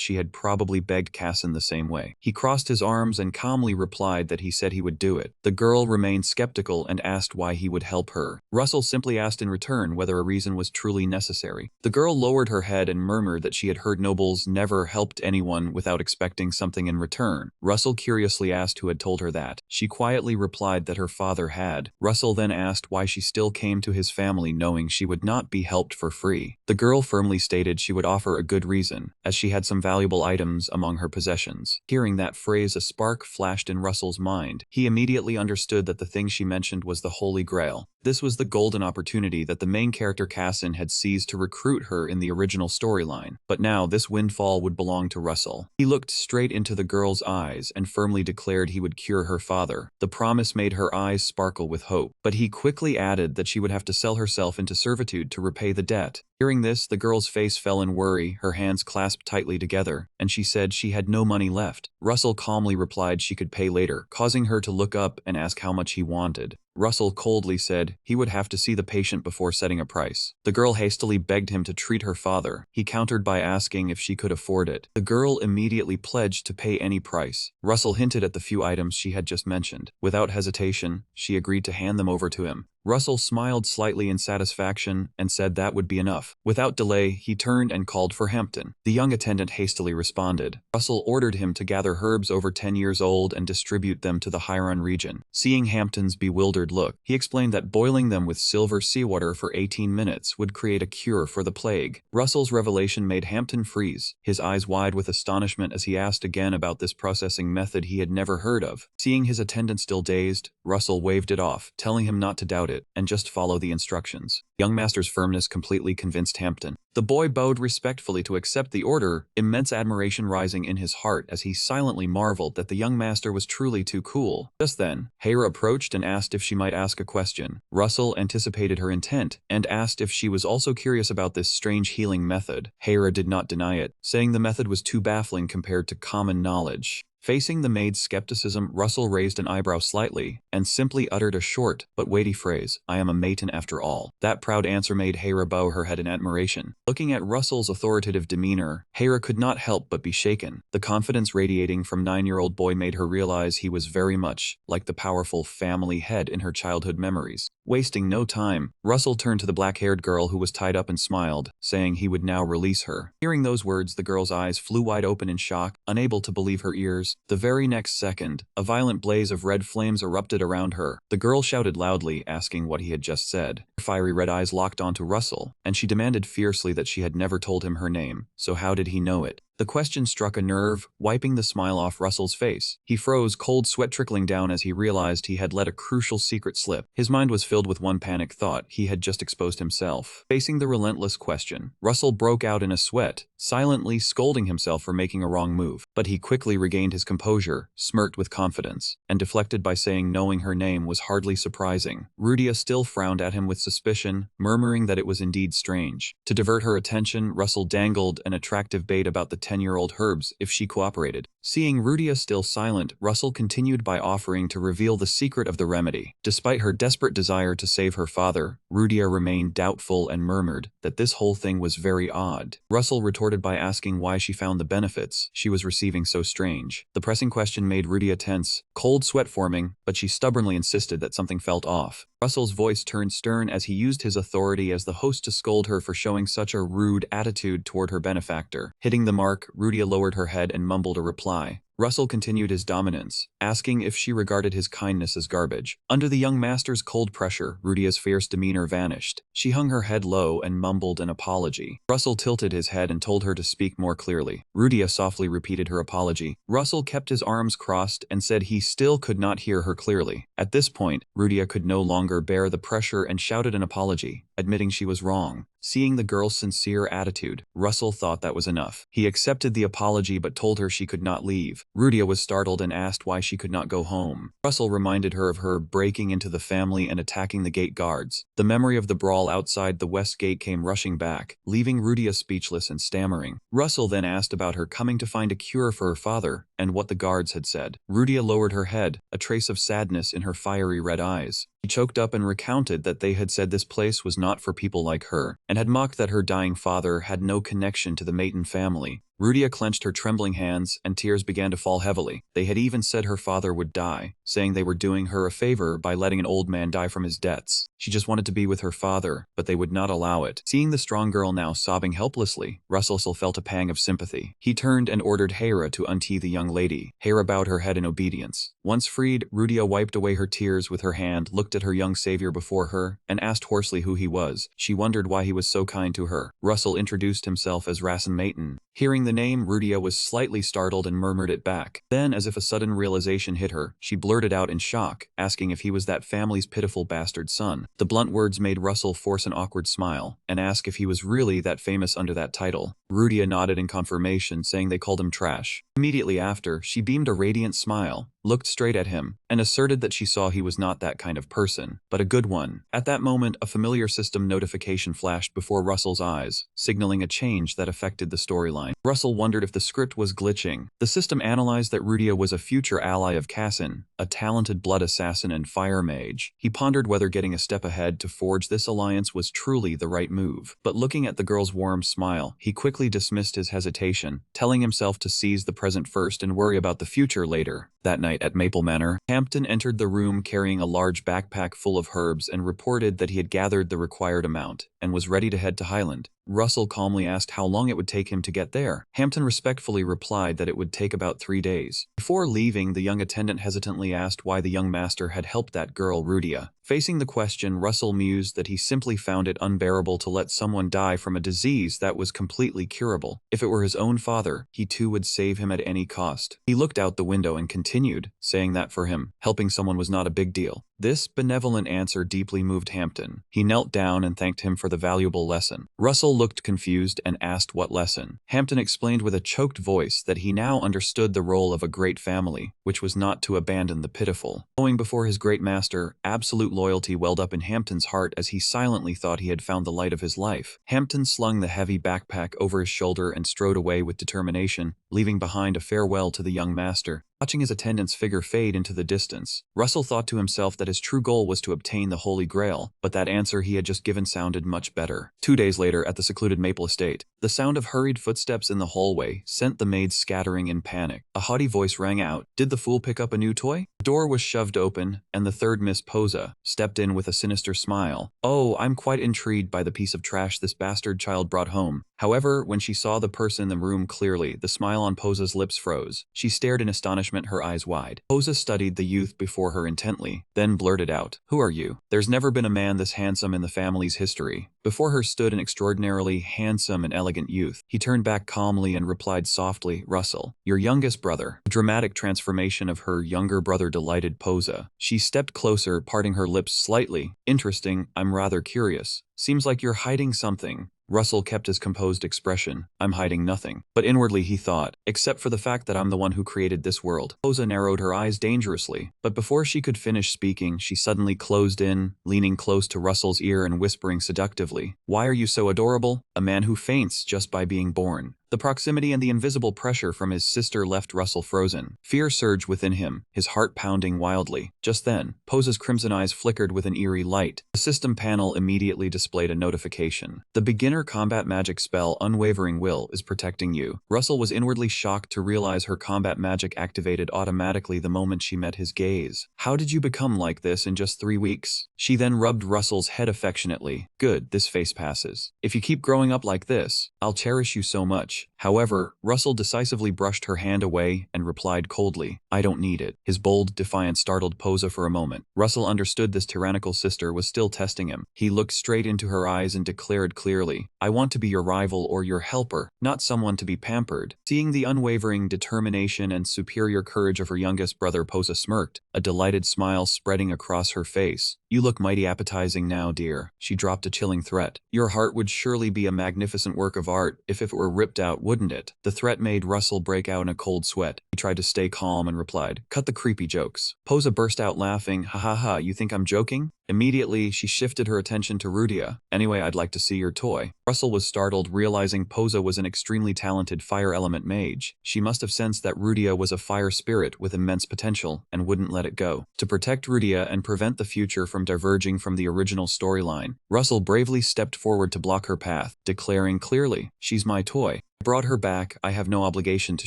she had probably begged Cassin the same way. He crossed his arms and calmly replied that he said he would do it. The girl remained skeptical and asked why he would help her. Russell simply asked in return whether a reason was truly necessary. The girl lowered her head and murmured that she had heard nobles never helped anyone without expecting something in return. Russell curiously asked who had told her that. She quietly replied that her father had. Russell then asked why she still came to his family knowing she would not be helped for free. The girl firmly stated she would offer a good reason, as she had some valuable items among her possessions. Hearing that phrase, a spark flashed in Russell's mind. He immediately understood that the thing she mentioned was the Holy Grail. This was the golden opportunity that the main character Cassin had seized to recruit her in the original storyline. But now this windfall would belong to Russell. He looked straight into the girl's eyes and firmly declared he would cure her father. The promise made her eyes sparkle with hope, but he quickly added that she would have to sell herself into servitude to repay the debt. Hearing this, the girl's face fell in worry, her hands clasped tightly together, and she said she had no money left. Russell calmly replied she could pay later, causing her to look up and ask how much he wanted. Russell coldly said he would have to see the patient before setting a price. The girl hastily begged him to treat her father. He countered by asking if she could afford it. The girl immediately pledged to pay any price. Russell hinted at the few items she had just mentioned. Without hesitation, she agreed to hand them over to him. Russell smiled slightly in satisfaction and said that would be enough. Without delay, he turned and called for Hampton. The young attendant hastily responded. Russell ordered him to gather herbs over 10 years old and distribute them to the Hiron region. Seeing Hampton's bewildered look, he explained that boiling them with silver seawater for 18 minutes would create a cure for the plague. Russell's revelation made Hampton freeze, his eyes wide with astonishment as he asked again about this processing method he had never heard of. Seeing his attendant still dazed, Russell waved it off, telling him not to doubt it and just follow the instructions. Young master's firmness completely convinced Hampton. The boy bowed respectfully to accept the order, immense admiration rising in his heart as he silently marveled that the young master was truly too cool. Just then, Hera approached and asked if she might ask a question. Russell anticipated her intent and asked if she was also curious about this strange healing method. Hera did not deny it, saying the method was too baffling compared to common knowledge. Facing the maid's skepticism, Russell raised an eyebrow slightly and simply uttered a short but weighty phrase, I am a maiden after all. That proud answer made Hera bow her head in admiration. Looking at Russell's authoritative demeanor, Hera could not help but be shaken. The confidence radiating from 9-year-old boy made her realize he was very much like the powerful family head in her childhood memories. Wasting no time, Russell turned to the black-haired girl who was tied up and smiled, saying he would now release her. Hearing those words, the girl's eyes flew wide open in shock, unable to believe her ears. The very next second, a violent blaze of red flames erupted around her. The girl shouted loudly, asking what he had just said. Her fiery red eyes locked onto Russell, and she demanded fiercely that she had never told him her name, so how did he know it? The question struck a nerve, wiping the smile off Russell's face. He froze, cold sweat trickling down as he realized he had let a crucial secret slip. His mind was filled with one panic thought: he had just exposed himself. Facing the relentless question, Russell broke out in a sweat, silently scolding himself for making a wrong move. But he quickly regained his composure, smirked with confidence, and deflected by saying knowing her name was hardly surprising. Rudia still frowned at him with suspicion, murmuring that it was indeed strange. To divert her attention, Russell dangled an attractive bait about the 10-year-old Herbs if she cooperated. Seeing Rudia still silent, Russell continued by offering to reveal the secret of the remedy. Despite her desperate desire to save her father, Rudia remained doubtful and murmured that this whole thing was very odd. Russell retorted by asking why she found the benefits she was receiving so strange. The pressing question made Rudia tense, cold sweat forming, but she stubbornly insisted that something felt off. Russell's voice turned stern as he used his authority as the host to scold her for showing such a rude attitude toward her benefactor. Hitting the mark, Rudia lowered her head and mumbled a reply. Russell continued his dominance, asking if she regarded his kindness as garbage. Under the young master's cold pressure, Rudia's fierce demeanor vanished. She hung her head low and mumbled an apology. Russell tilted his head and told her to speak more clearly. Rudia softly repeated her apology. Russell kept his arms crossed and said he still could not hear her clearly. At this point, Rudia could no longer bear the pressure and shouted an apology, admitting she was wrong. Seeing the girl's sincere attitude, Russell thought that was enough. He accepted the apology but told her she could not leave. Rudia was startled and asked why she could not go home. Russell reminded her of her breaking into the family and attacking the gate guards. The memory of the brawl outside the west gate came rushing back, leaving Rudia speechless and stammering. Russell then asked about her coming to find a cure for her father and what the guards had said. Rudia lowered her head, a trace of sadness in her fiery red eyes. She choked up and recounted that they had said this place was not for people like her, and had mocked that her dying father had no connection to the Maton family. Rudia clenched her trembling hands, and tears began to fall heavily. They had even said her father would die, saying they were doing her a favor by letting an old man die from his debts. She just wanted to be with her father, but they would not allow it. Seeing the strong girl now sobbing helplessly, Russell felt a pang of sympathy. He turned and ordered Hera to untee the young lady. Hera bowed her head in obedience. Once freed, Rudia wiped away her tears with her hand, looked at her young savior before her, and asked hoarsely who he was. She wondered why he was so kind to her. Russell introduced himself as Rasen Maton. Hearing the name, Rudia was slightly startled and murmured it back. Then, as if a sudden realization hit her, she blurted out in shock, asking if he was that family's pitiful bastard son. The blunt words made Russell force an awkward smile, and ask if he was really that famous under that title. Rudia nodded in confirmation, saying they called him trash. Immediately after, she beamed a radiant smile, looked straight at him, and asserted that she saw he was not that kind of person, but a good one. At that moment, a familiar system notification flashed before Russell's eyes, signaling a change that affected the storyline. Russell wondered if the script was glitching. The system analyzed that Rudia was a future ally of Cassin, a talented blood assassin and fire mage. He pondered whether getting a step ahead to forge this alliance was truly the right move. But looking at the girl's warm smile, he quickly dismissed his hesitation, telling himself to seize the present first and worry about the future later. That night at Maple Manor, Hampton entered the room carrying a large backpack full of herbs and reported that he had gathered the required amount and was ready to head to Highland. Russell calmly asked how long it would take him to get there. Hampton respectfully replied that it would take about 3 days. Before leaving, the young attendant hesitantly asked why the young master had helped that girl Rudia. Facing the question, Russell mused that he simply found it unbearable to let someone die from a disease that was completely curable. If it were his own father, he too would save him at any cost. He looked out the window and continued, saying that for him, helping someone was not a big deal. This benevolent answer deeply moved Hampton. He knelt down and thanked him for the valuable lesson. Russell looked confused and asked what lesson. Hampton explained with a choked voice that he now understood the role of a great family, which was not to abandon the pitiful. Going before his great master, absolute loyalty welled up in Hampton's heart as he silently thought he had found the light of his life. Hampton slung the heavy backpack over his shoulder and strode away with determination, leaving behind a farewell to the young master. Watching his attendant's figure fade into the distance, Russell thought to himself that his true goal was to obtain the Holy Grail, but that answer he had just given sounded much better. 2 days later, at the secluded Maple Estate, the sound of hurried footsteps in the hallway sent the maids scattering in panic. A haughty voice rang out, "Did the fool pick up a new toy?" The door was shoved open, and the third Miss Posa stepped in with a sinister smile. "Oh, I'm quite intrigued by the piece of trash this bastard child brought home. However, when she saw the person in the room clearly, the smile on Posa's lips froze. She stared in astonishment, her eyes wide. Posa studied the youth before her intently, then blurted out, "Who are you?" There's never been a man this handsome in the family's history. Before her stood an extraordinarily handsome and elegant youth. He turned back calmly and replied softly, "Russell, your youngest brother." The dramatic transformation of her younger brother delighted Posa. She stepped closer, parting her lips slightly. "Interesting, I'm rather curious. Seems like you're hiding something." Russell kept his composed expression. "I'm hiding nothing." But inwardly he thought, "Except for the fact that I'm the one who created this world." Posa narrowed her eyes dangerously, but before she could finish speaking, she suddenly closed in, leaning close to Russell's ear and whispering seductively, "Why are you so adorable? A man who faints just by being born." The proximity and the invisible pressure from his sister left Russell frozen. Fear surged within him, his heart pounding wildly. Just then, Posa's crimson eyes flickered with an eerie light. The system panel immediately displayed a notification. "The beginner combat magic spell Unwavering Will is protecting you." Russell was inwardly shocked to realize her combat magic activated automatically the moment she met his gaze. "How did you become like this in just 3 weeks?" She then rubbed Russell's head affectionately. "Good, this face passes. If you keep growing up like this, I'll cherish you so much." However, Russell decisively brushed her hand away and replied coldly, "I don't need it." His bold defiance startled Posa for a moment. Russell understood this tyrannical sister was still testing him. He looked straight into her eyes and declared clearly, "I want to be your rival or your helper, not someone to be pampered." Seeing the unwavering determination and superior courage of her youngest brother, Posa smirked, a delighted smile spreading across her face. "You look mighty appetizing now, dear." She dropped a chilling threat. "Your heart would surely be a magnificent work of art if it were ripped out, wouldn't it?" The threat made Russell break out in a cold sweat. He tried to stay calm and replied, "Cut the creepy jokes." Posa burst out laughing, "Ha ha ha, you think I'm joking?" Immediately, she shifted her attention to Rudia. "Anyway, I'd like to see your toy." Russell was startled, realizing Posa was an extremely talented fire element mage. She must have sensed that Rudia was a fire spirit with immense potential and wouldn't let it go. To protect Rudia and prevent the future from diverging from the original storyline, Russell bravely stepped forward to block her path, declaring clearly, "She's my toy. I brought her back, I have no obligation to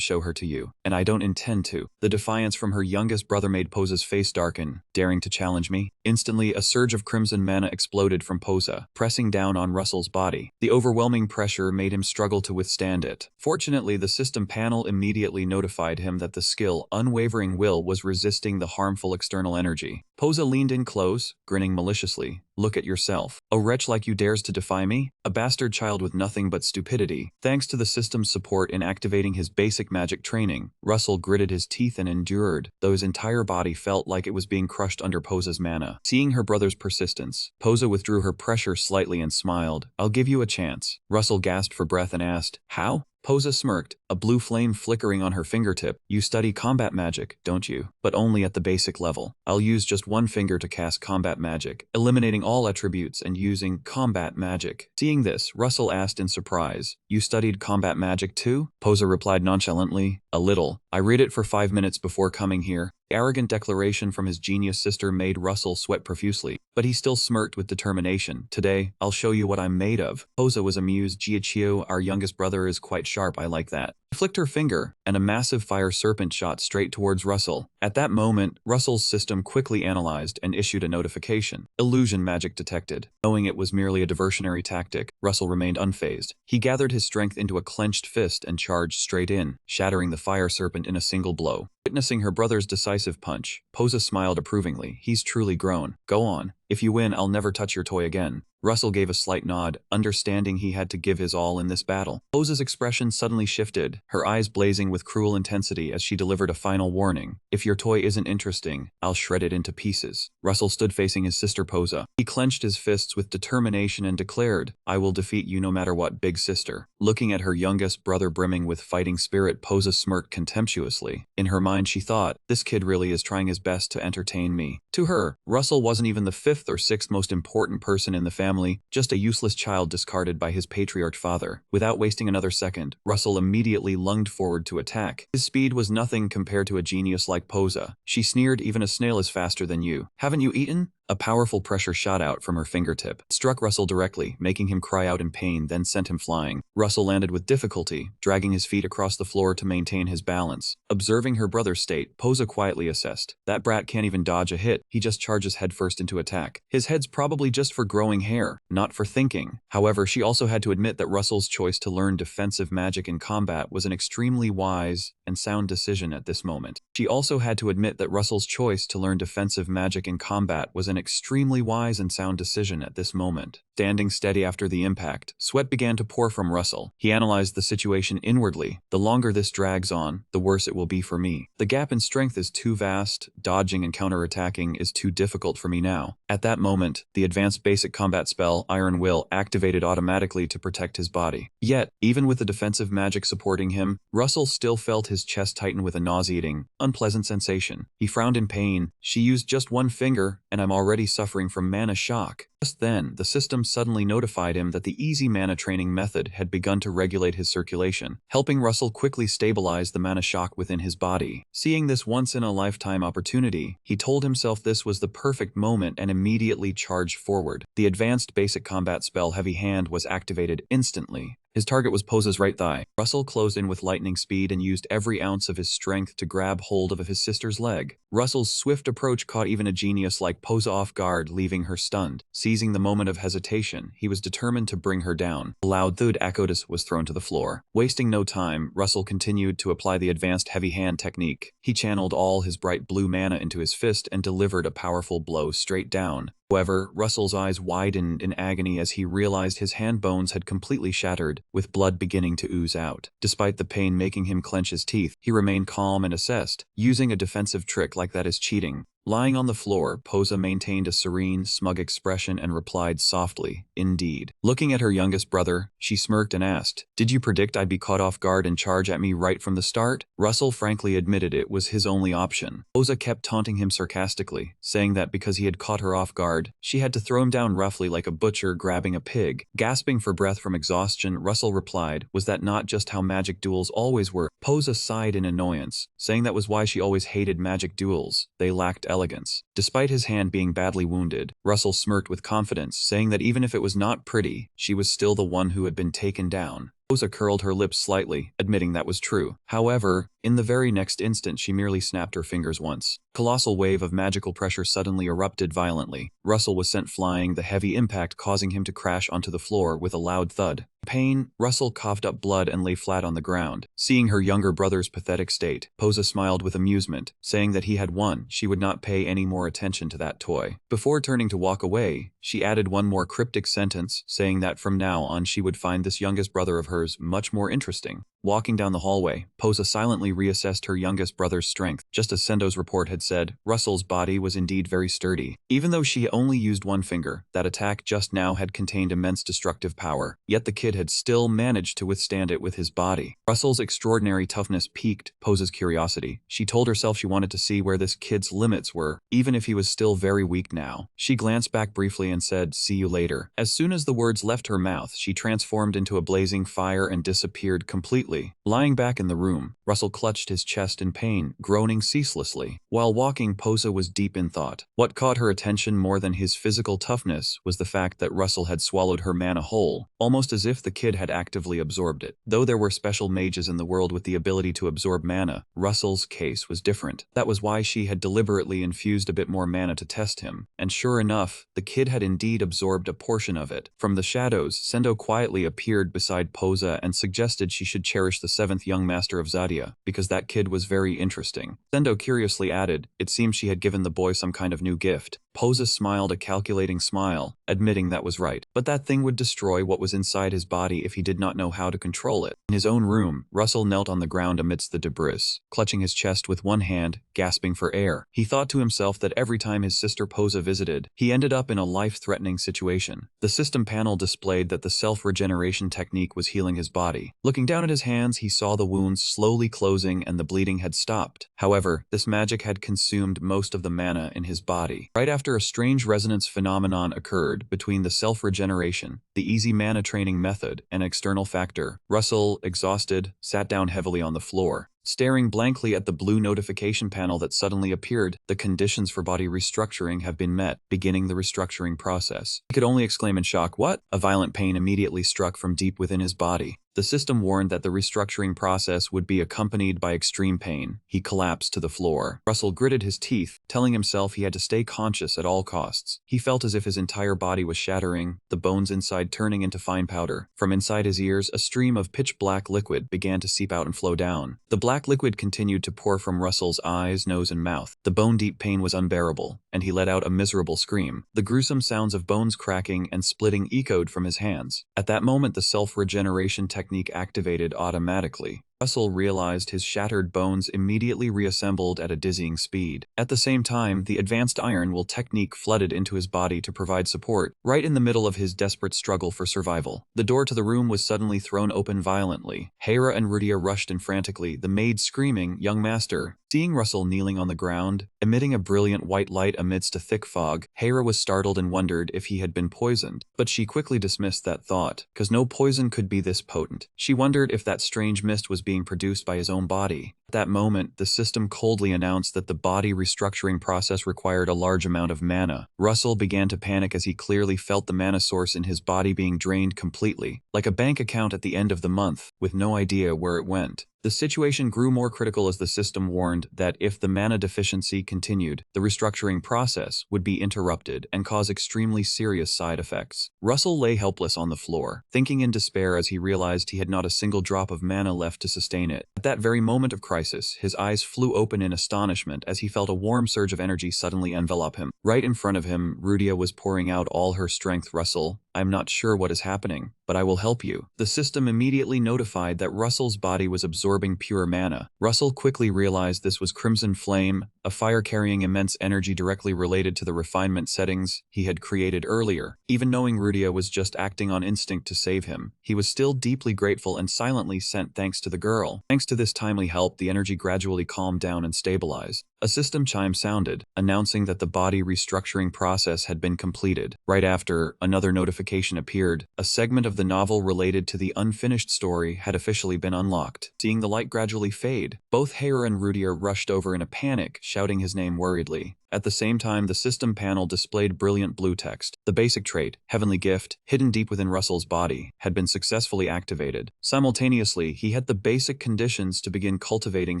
show her to you, and I don't intend to." The defiance from her youngest brother made Posa's face darken. "Daring to challenge me?" Instantly, a surge of crimson mana exploded from Posa, pressing down on Russell's body. The overwhelming pressure made him struggle to withstand it. Fortunately, the system panel immediately notified him that the skill Unwavering Will was resisting the harmful external energy. Posa leaned in close, grinning maliciously. "Look at yourself. A wretch like you dares to defy me? A bastard child with nothing but stupidity." Thanks to the system's support in activating his basic magic training, Russell gritted his teeth and endured, though his entire body felt like it was being crushed under Posa's mana. Seeing her brother's persistence, Posa withdrew her pressure slightly and smiled. "I'll give you a chance." Russell gasped for breath and asked, "How?" Posa smirked, a blue flame flickering on her fingertip. "You study combat magic, don't you? But only at the basic level. I'll use just one finger to cast combat magic, eliminating all attributes and using combat magic." Seeing this, Russell asked in surprise, "You studied combat magic too?" Posa replied nonchalantly, "A little. I read it for 5 minutes before coming here." The arrogant declaration from his genius sister made Russell sweat profusely, but he still smirked with determination. "Today, I'll show you what I'm made of." Posa was amused. "Jiachio, our youngest brother is quite sharp, I like that." She flicked her finger, and a massive fire serpent shot straight towards Russell. At that moment, Russell's system quickly analyzed and issued a notification. "Illusion magic detected." Knowing it was merely a diversionary tactic, Russell remained unfazed. He gathered his strength into a clenched fist and charged straight in, shattering the fire serpent in a single blow. Witnessing her brother's decisive punch, Posa smiled approvingly. "He's truly grown. Go on. If you win, I'll never touch your toy again." Russell gave a slight nod, understanding he had to give his all in this battle. Posa's expression suddenly shifted, her eyes blazing with cruel intensity as she delivered a final warning. "If your toy isn't interesting, I'll shred it into pieces." Russell stood facing his sister Posa. He clenched his fists with determination and declared, "I will defeat you no matter what, big sister." Looking at her youngest brother brimming with fighting spirit, Posa smirked contemptuously. In her mind she thought, "This kid really is trying his best to entertain me." To her, Russell wasn't even the 5th or 6th most important person in the family, just a useless child discarded by his patriarch father. Without wasting another second, Russell immediately lunged forward to attack. His speed was nothing compared to a genius like Posa. She sneered, "Even a snail is faster than you. Haven't you eaten?" A powerful pressure shot out from her fingertip. It struck Russell directly, making him cry out in pain, then sent him flying. Russell landed with difficulty, dragging his feet across the floor to maintain his balance. Observing her brother's state, Posa quietly assessed. That brat can't even dodge a hit, he just charges headfirst into attack. His head's probably just for growing hair, not for thinking. However, she also had to admit that Russell's choice to learn defensive magic in combat was an extremely wise and sound decision at this moment. She also had to admit that Russell's choice to learn defensive magic in combat was an extremely wise and sound decision at this moment. Standing steady after the impact, sweat began to pour from Russell. He analyzed the situation inwardly. The longer this drags on, the worse it will be for me. The gap in strength is too vast, dodging and counterattacking is too difficult for me now. At that moment, the advanced basic combat spell, Iron Will, activated automatically to protect his body. Yet, even with the defensive magic supporting him, Russell still felt his chest tighten with a nauseating, unpleasant sensation. He frowned in pain. She used just one finger, and I'm already suffering from mana shock. Just then, the system suddenly notified him that the easy mana training method had begun to regulate his circulation, helping Russell quickly stabilize the mana shock within his body. Seeing this once-in-a-lifetime opportunity, he told himself this was the perfect moment and immediately charged forward. The advanced basic combat spell Heavy Hand was activated instantly. His target was Posa's right thigh. Russell closed in with lightning speed and used every ounce of his strength to grab hold of his sister's leg. Russell's swift approach caught even a genius like Posa off guard, leaving her stunned. Seizing the moment of hesitation, he was determined to bring her down. A loud thud Akotis was thrown to the floor. Wasting no time, Russell continued to apply the advanced Heavy Hand technique. He channeled all his bright blue mana into his fist and delivered a powerful blow straight down. However, Russell's eyes widened in agony as he realized his hand bones had completely shattered, with blood beginning to ooze out. Despite the pain making him clench his teeth, he remained calm and assessed. Using a defensive trick like that is cheating. Lying on the floor, Posa maintained a serene, smug expression and replied softly, "Indeed." Looking at her youngest brother, she smirked and asked, "Did you predict I'd be caught off guard and charge at me right from the start?" Russell frankly admitted it was his only option. Posa kept taunting him sarcastically, saying that because he had caught her off guard, she had to throw him down roughly like a butcher grabbing a pig. Gasping for breath from exhaustion, Russell replied, "Was that not just how magic duels always were?" Posa sighed in annoyance, saying that was why she always hated magic duels. They lacked elegance. Despite his hand being badly wounded, Russell smirked with confidence, saying that even if it was not pretty, she was still the one who had been taken down. Posa curled her lips slightly, admitting that was true. However, in the very next instant she merely snapped her fingers once. Colossal wave of magical pressure suddenly erupted violently. Russell was sent flying, the heavy impact causing him to crash onto the floor with a loud thud. In pain, Russell coughed up blood and lay flat on the ground. Seeing her younger brother's pathetic state, Posa smiled with amusement, saying that he had won. She would not pay any more attention to that toy. Before turning to walk away, she added one more cryptic sentence, saying that from now on she would find this youngest brother of hers much more interesting. Walking down the hallway, Posa silently reassessed her youngest brother's strength. Just as Sendo's report had said, Russell's body was indeed very sturdy. Even though she only used one finger, that attack just now had contained immense destructive power, yet the kid had still managed to withstand it with his body. Russell's extraordinary toughness piqued Posa's curiosity. She told herself she wanted to see where this kid's limits were, even if he was still very weak now. She glanced back briefly and said, "See you later." As soon as the words left her mouth, she transformed into a blazing fire and disappeared completely. Lying back in the room, Russell clutched his chest in pain, groaning ceaselessly. While walking, Posa was deep in thought. What caught her attention more than his physical toughness was the fact that Russell had swallowed her mana whole, almost as if the kid had actively absorbed it. Though there were special mages in the world with the ability to absorb mana, Russell's case was different. That was why she had deliberately infused a bit more mana to test him, and sure enough, the kid had indeed absorbed a portion of it. From the shadows, Sendo quietly appeared beside Posa and suggested she should cherish the seventh young master of Zadia, because that kid was very interesting. Sendo curiously added, "It seems she had given the boy some kind of new gift." Posa smiled a calculating smile, admitting that was right. But that thing would destroy what was inside his body if he did not know how to control it. In his own room, Russell knelt on the ground amidst the debris, clutching his chest with one hand, gasping for air. He thought to himself that every time his sister Posa visited, he ended up in a life-threatening situation. The system panel displayed that the self-regeneration technique was healing his body. Looking down at his hands, he saw the wounds slowly closing and the bleeding had stopped. However, this magic had consumed most of the mana in his body. Right after after a strange resonance phenomenon occurred between the self-regeneration, the easy mana training method, and external factor, Russell, exhausted, sat down heavily on the floor. Staring blankly at the blue notification panel that suddenly appeared, the conditions for body restructuring have been met, beginning the restructuring process. He could only exclaim in shock, "What?" A violent pain immediately struck from deep within his body. The system warned that the restructuring process would be accompanied by extreme pain. He collapsed to the floor. Russell gritted his teeth, telling himself he had to stay conscious at all costs. He felt as if his entire body was shattering, the bones inside turning into fine powder. From inside his ears, a stream of pitch-black liquid began to seep out and flow down. The black liquid continued to pour from Russell's eyes, nose, and mouth. The bone-deep pain was unbearable, and he let out a miserable scream. The gruesome sounds of bones cracking and splitting echoed from his hands. At that moment, the self-regeneration technique activated automatically. Russell realized his shattered bones immediately reassembled at a dizzying speed. At the same time, the advanced iron will technique flooded into his body to provide support, right in the middle of his desperate struggle for survival. The door to the room was suddenly thrown open violently. Hera and Rudia rushed in frantically, the maid screaming, "Young master!" Seeing Russell kneeling on the ground, emitting a brilliant white light amidst a thick fog, Hera was startled and wondered if he had been poisoned. But she quickly dismissed that thought, because no poison could be this potent. She wondered if that strange mist was being produced by his own body. At that moment, the system coldly announced that the body restructuring process required a large amount of mana. Russell began to panic as he clearly felt the mana source in his body being drained completely, like a bank account at the end of the month, with no idea where it went. The situation grew more critical as the system warned that if the mana deficiency continued, the restructuring process would be interrupted and cause extremely serious side effects. Russell lay helpless on the floor, thinking in despair as he realized he had not a single drop of mana left to sustain it. At that very moment of crisis, his eyes flew open in astonishment as he felt a warm surge of energy suddenly envelop him. Right in front of him, Rudia was pouring out all her strength. "Russell, I'm not sure what is happening, but I will help you." The system immediately notified that Russell's body was absorbing pure mana. Russell quickly realized this was Crimson Flame, a fire carrying immense energy directly related to the refinement settings he had created earlier. Even knowing Rudia was just acting on instinct to save him, he was still deeply grateful and silently sent thanks to the girl. Thanks to this timely help, the energy gradually calmed down and stabilized. A system chime sounded, announcing that the body restructuring process had been completed. Right after, another notification appeared. A segment of the novel related to the unfinished story had officially been unlocked. Seeing the light gradually fade, both Hera and Rudia rushed over in a panic, shouting his name worriedly. At the same time, the system panel displayed brilliant blue text. The basic trait, Heavenly Gift, hidden deep within Russell's body, had been successfully activated. Simultaneously, he had the basic conditions to begin cultivating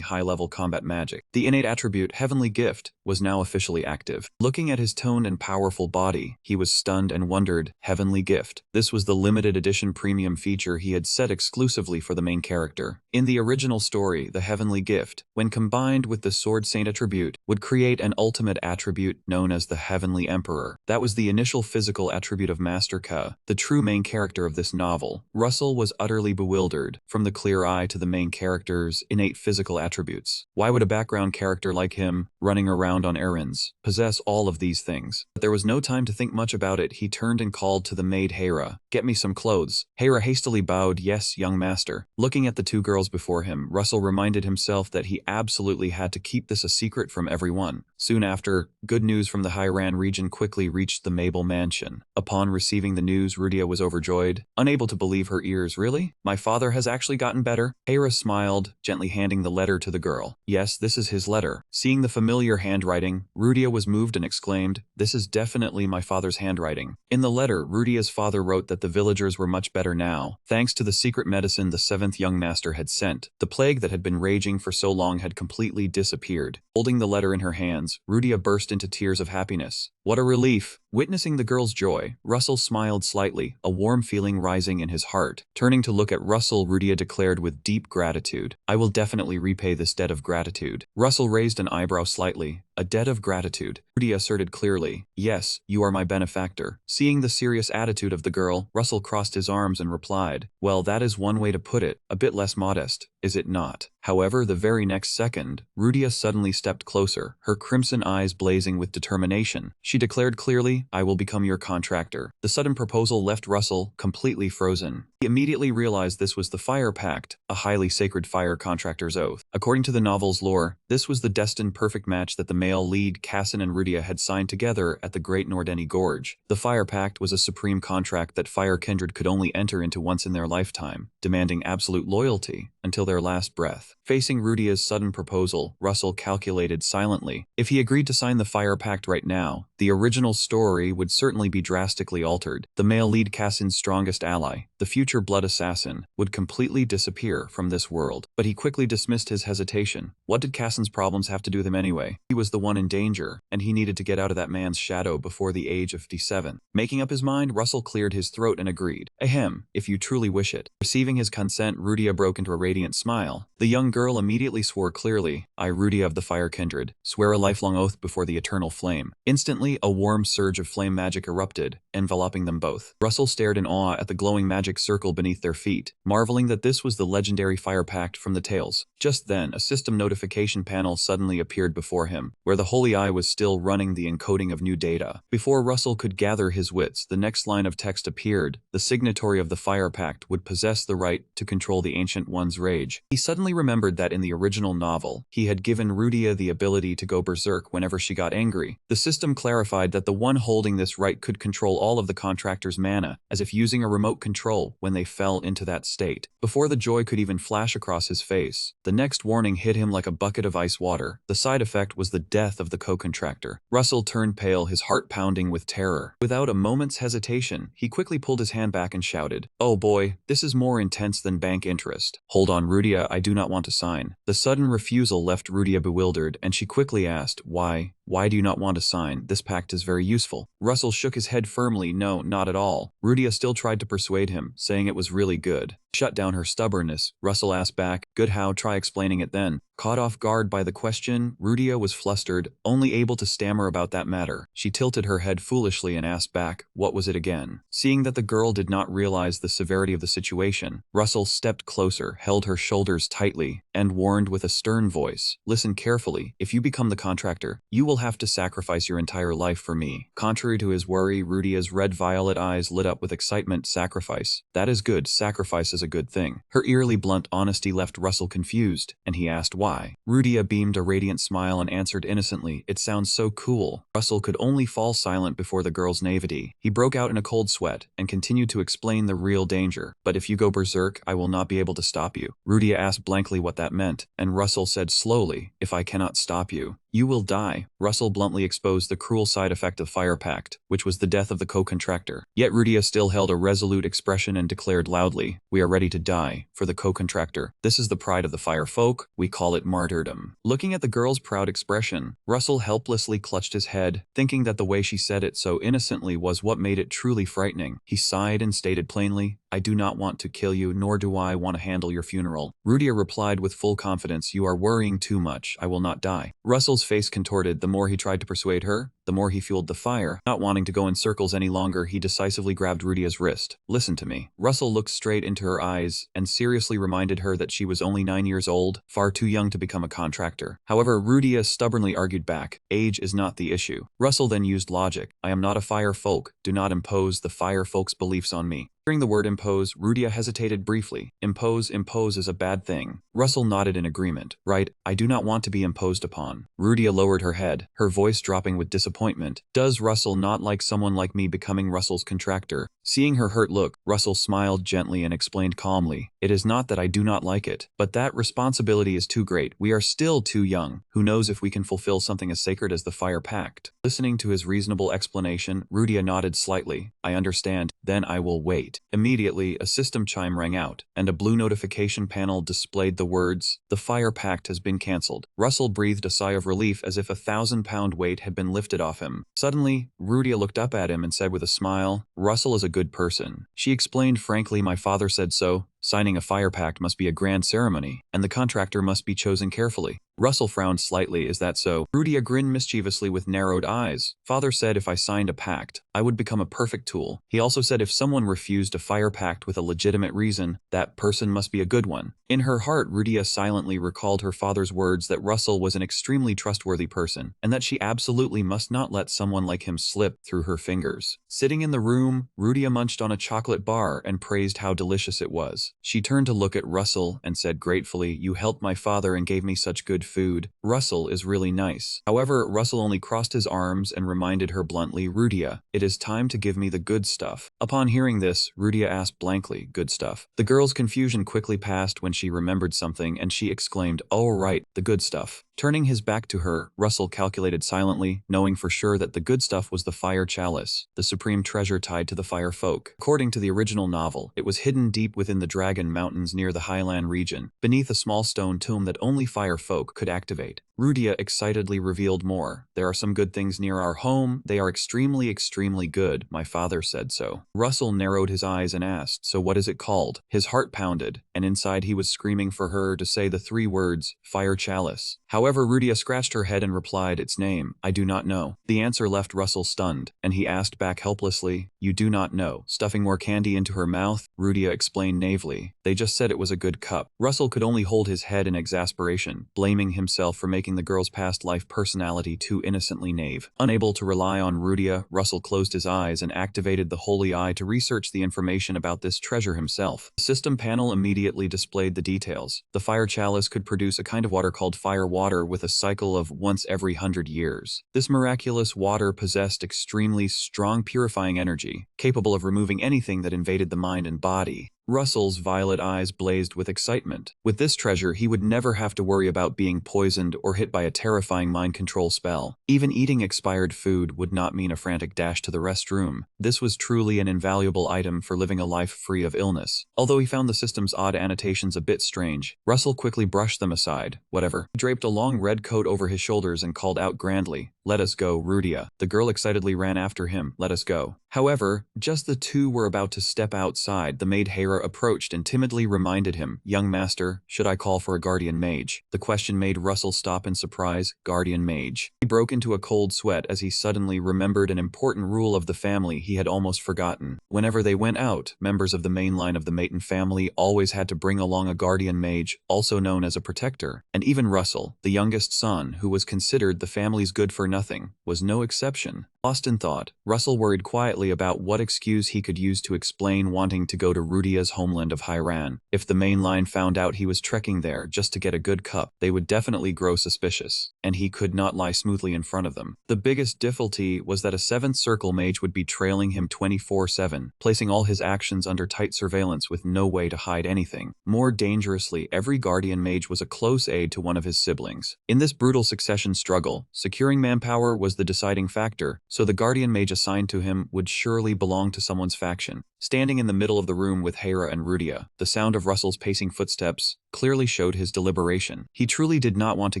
high-level combat magic. The innate attribute, Heavenly Gift, was now officially active. Looking at his toned and powerful body, he was stunned and wondered, Heavenly Gift. This was the limited edition premium feature he had set exclusively for the main character. In the original story, the Heavenly Gift, when combined with the Sword Saint attribute, would create an ultimate attribute known as the Heavenly Emperor. That was the initial physical attribute of Master Ka, the true main character of this novel. Russell was utterly bewildered, from the clear eye to the main character's innate physical attributes. Why would a background character like him, running around on errands, possess all of these things? But there was no time to think much about it. He turned and called to the maid Hera, "Get me some clothes." Hera hastily bowed, "Yes, young master." Looking at the two girls before him, Russell reminded himself that he absolutely had to keep this a secret from everyone. Soon after, good news from the Hiran region quickly reached the Mabel mansion. Upon receiving the news, Rudia was overjoyed, unable to believe her ears. "Really? My father has actually gotten better?" Hera smiled, gently handing the letter to the girl. "Yes, this is his letter." Seeing the familiar handwriting, Rudia was moved and exclaimed, "This is definitely my father's handwriting." In the letter, Rudia's father wrote that the villagers were much better now, thanks to the secret medicine the seventh young master had sent. The plague that had been raging for so long had completely disappeared. Holding the letter in her hands, Rudia burst into tears of happiness. What a relief! Witnessing the girl's joy, Russell smiled slightly, a warm feeling rising in his heart. Turning to look at Russell, Rudia declared with deep gratitude, "I will definitely repay this debt of gratitude." Russell raised an eyebrow slightly. "A debt of gratitude?" Rudia asserted clearly. "Yes, you are my benefactor." Seeing the serious attitude of the girl, Russell crossed his arms and replied, "Well, that is one way to put it, a bit less modest, is it not?" However, the very next second, Rudia suddenly stepped closer, her crimson eyes blazing with determination. She declared clearly, I will become your contractor. The sudden proposal left Russell completely frozen. He immediately realized this was the Fire Pact, a highly sacred fire contractor's oath. According to the novel's lore, this was the destined perfect match that the male lead Cassin and Rudia had signed together at the Great Nordeni Gorge. The Fire Pact was a supreme contract that fire kindred could only enter into once in their lifetime, demanding absolute loyalty until their last breath. Facing Rudia's sudden proposal, Russell calculated silently. If he agreed to sign the Fire Pact right now, the original story would certainly be drastically altered. The male lead Cassin's strongest ally, the future blood assassin, would completely disappear from this world. But he quickly dismissed his hesitation. What did Cassin's problems have to do with him anyway? He was the one in danger, and he needed to get out of that man's shadow before the age of 57. Making up his mind, Russell cleared his throat and agreed. Ahem, if you truly wish it. Receiving his consent, Rudia broke into a radiant smile. The young girl immediately swore clearly, I, Rudia of the Fire Kindred, swear a lifelong oath before the eternal flame. Instantly, a warm surge of flame magic erupted, enveloping them both. Russell stared in awe at the glowing magic circle beneath their feet, marveling that this was the legendary Fire Pact from the tales. Just then, a system notification panel suddenly appeared before him, where the Holy Eye was still running the encoding of new data. Before Russell could gather his wits, the next line of text appeared. The signatory of the Fire Pact would possess the right to control the Ancient One's rage. He suddenly remembered that in the original novel, he had given Rudia the ability to go berserk whenever she got angry. The system clarified that the one holding this right could control all of the contractor's mana, as if using a remote control when they fell into that state. Before the joy could even flash across his face, the next warning hit him like a bucket of ice water. The side effect was the death of the co-contractor. Russell turned pale, his heart pounding with terror. Without a moment's hesitation, he quickly pulled his hand back and shouted, Oh boy, this is more intense than bank interest. Hold on, Rudia, I do not want to sign. The sudden refusal left Rudia bewildered, and she quickly asked, Why? Why do you not want to sign? This pact is very useful. Russell shook his head firmly, no, not at all. Rudia still tried to persuade him, saying it was really good. Shut down her stubbornness, Russell asked back, Good, how? Try explaining it then. Caught off guard by the question, Rudia was flustered, only able to stammer about that matter. She tilted her head foolishly and asked back, What was it again? Seeing that the girl did not realize the severity of the situation, Russell stepped closer, held her shoulders tightly, and warned with a stern voice, Listen carefully, if you become the contractor, you will have to sacrifice your entire life for me. Contrary to his worry, Rudia's red-violet eyes lit up with excitement. Sacrifice. That is good. Sacrifice is a good thing. Her eerily blunt honesty left Russell confused, and he asked why. Rudia beamed a radiant smile and answered innocently, It sounds so cool. Russell could only fall silent before the girl's naivety. He broke out in a cold sweat and continued to explain the real danger. But if you go berserk, I will not be able to stop you. Rudia asked blankly what that meant, and Russell said slowly, If I cannot stop you, you will die. Russell bluntly exposed the cruel side effect of Fire Pact, which was the death of the co-contractor. Yet Rudia still held a resolute expression and declared loudly, We are ready to die for the co-contractor. This is the pride of the fire folk. We call it martyrdom. Looking at the girl's proud expression, Russell helplessly clutched his head, thinking that the way she said it so innocently was what made it truly frightening. He sighed and stated plainly, I do not want to kill you, nor do I want to handle your funeral. Rudia replied with full confidence, You are worrying too much. I will not die. Russell's face contorted. The more he tried to persuade her, the more he fueled the fire. Not wanting to go in circles any longer, he decisively grabbed Rudia's wrist. Listen to me. Russell looked straight into her eyes and seriously reminded her that she was only 9 years old, far too young to become a contractor. However, Rudia stubbornly argued back, Age is not the issue. Russell then used logic. I am not a fire folk. Do not impose the fire folk's beliefs on me. Hearing the word impose, Rudia hesitated briefly. Impose is a bad thing. Russell nodded in agreement. Right, I do not want to be imposed upon. Rudia lowered her head, her voice dropping with disappointment. Does Russell not like someone like me becoming Russell's contractor? Seeing her hurt look, Russell smiled gently and explained calmly, It is not that I do not like it, but that responsibility is too great. We are still too young. Who knows if we can fulfill something as sacred as the Fire Pact? Listening to his reasonable explanation, Rudia nodded slightly. I understand, then I will wait. Immediately, a system chime rang out, and a blue notification panel displayed the words, The Fire Pact has been cancelled. Russell breathed a sigh of relief as if a 1,000-pound weight had been lifted off him. Suddenly, Rudia looked up at him and said with a smile, Russell is a good person. She explained frankly, My father said so. Signing a fire pact must be a grand ceremony, and the contractor must be chosen carefully. Russell frowned slightly. Is that so? Rudia grinned mischievously with narrowed eyes. Father said if I signed a pact, I would become a perfect tool. He also said if someone refused a fire pact with a legitimate reason, that person must be a good one. In her heart, Rudia silently recalled her father's words that Russell was an extremely trustworthy person, and that she absolutely must not let someone like him slip through her fingers. Sitting in the room, Rudia munched on a chocolate bar and praised how delicious it was. She turned to look at Russell and said gratefully, "You helped my father and gave me such good food. Russell is really nice." However, Russell only crossed his arms and reminded her bluntly, "Rudia, it is time to give me the good stuff." Upon hearing this, Rudia asked blankly, "Good stuff?" The girl's confusion quickly passed when she remembered something, and she exclaimed, "Oh right, the good stuff." Turning his back to her, Russell calculated silently, knowing for sure that the good stuff was the fire chalice, the supreme treasure tied to the fire folk. According to the original novel, it was hidden deep within the Dragon Mountains near the Highland region, beneath a small stone tomb that only fire folk could activate. Rudia excitedly revealed more. "There are some good things near our home. They are extremely, extremely good. My father said so." Russell narrowed his eyes and asked, "So what is it called?" His heart pounded, and inside he was screaming for her to say the 3 words, "Fire Chalice." However, Rudia scratched her head and replied, "Its name, I do not know." The answer left Russell stunned, and he asked back helplessly, "You do not know?" Stuffing more candy into her mouth, Rudia explained naively, "They just said it was a good cup." Russell could only hold his head in exasperation, blaming himself for making the girl's past life personality too innocently naive. Unable to rely on Rudia, Russell closed his eyes and activated the Holy Eye to research the information about this treasure himself. The system panel immediately displayed the details. The fire chalice could produce a kind of water called fire water with a cycle of once every 100 years. This miraculous water possessed extremely strong purifying energy, capable of removing anything that invaded the mind and body. Russell's violet eyes blazed with excitement. With this treasure, he would never have to worry about being poisoned or hit by a terrifying mind control spell. Even eating expired food would not mean a frantic dash to the restroom. This was truly an invaluable item for living a life free of illness. Although he found the system's odd annotations a bit strange, Russell quickly brushed them aside. Whatever. He draped a long red coat over his shoulders and called out grandly, "Let us go, Rudia." The girl excitedly ran after him, "Let us go." However, just the two were about to step outside, the maid Hera approached and timidly reminded him, "Young master, should I call for a guardian mage?" The question made Russell stop in surprise. Guardian mage. He broke into a cold sweat as he suddenly remembered an important rule of the family he had almost forgotten. Whenever they went out, members of the main line of the Maton family always had to bring along a guardian mage, also known as a protector, and even Russell, the youngest son, who was considered the family's good-for-nothing, was no exception. Lost in thought, Russell worried quietly about what excuse he could use to explain wanting to go to Rudia's homeland of Hiran. If the main line found out he was trekking there just to get a good cup, they would definitely grow suspicious, and he could not lie smoothly in front of them. The biggest difficulty was that a 7th circle mage would be trailing him 24/7, placing all his actions under tight surveillance with no way to hide anything. More dangerously, every guardian mage was a close aide to one of his siblings. In this brutal succession struggle, securing manpower was the deciding factor, so the guardian mage assigned to him would surely belong to someone's faction. Standing in the middle of the room with Hera and Rudia, the sound of Russell's pacing footsteps clearly showed his deliberation. He truly did not want to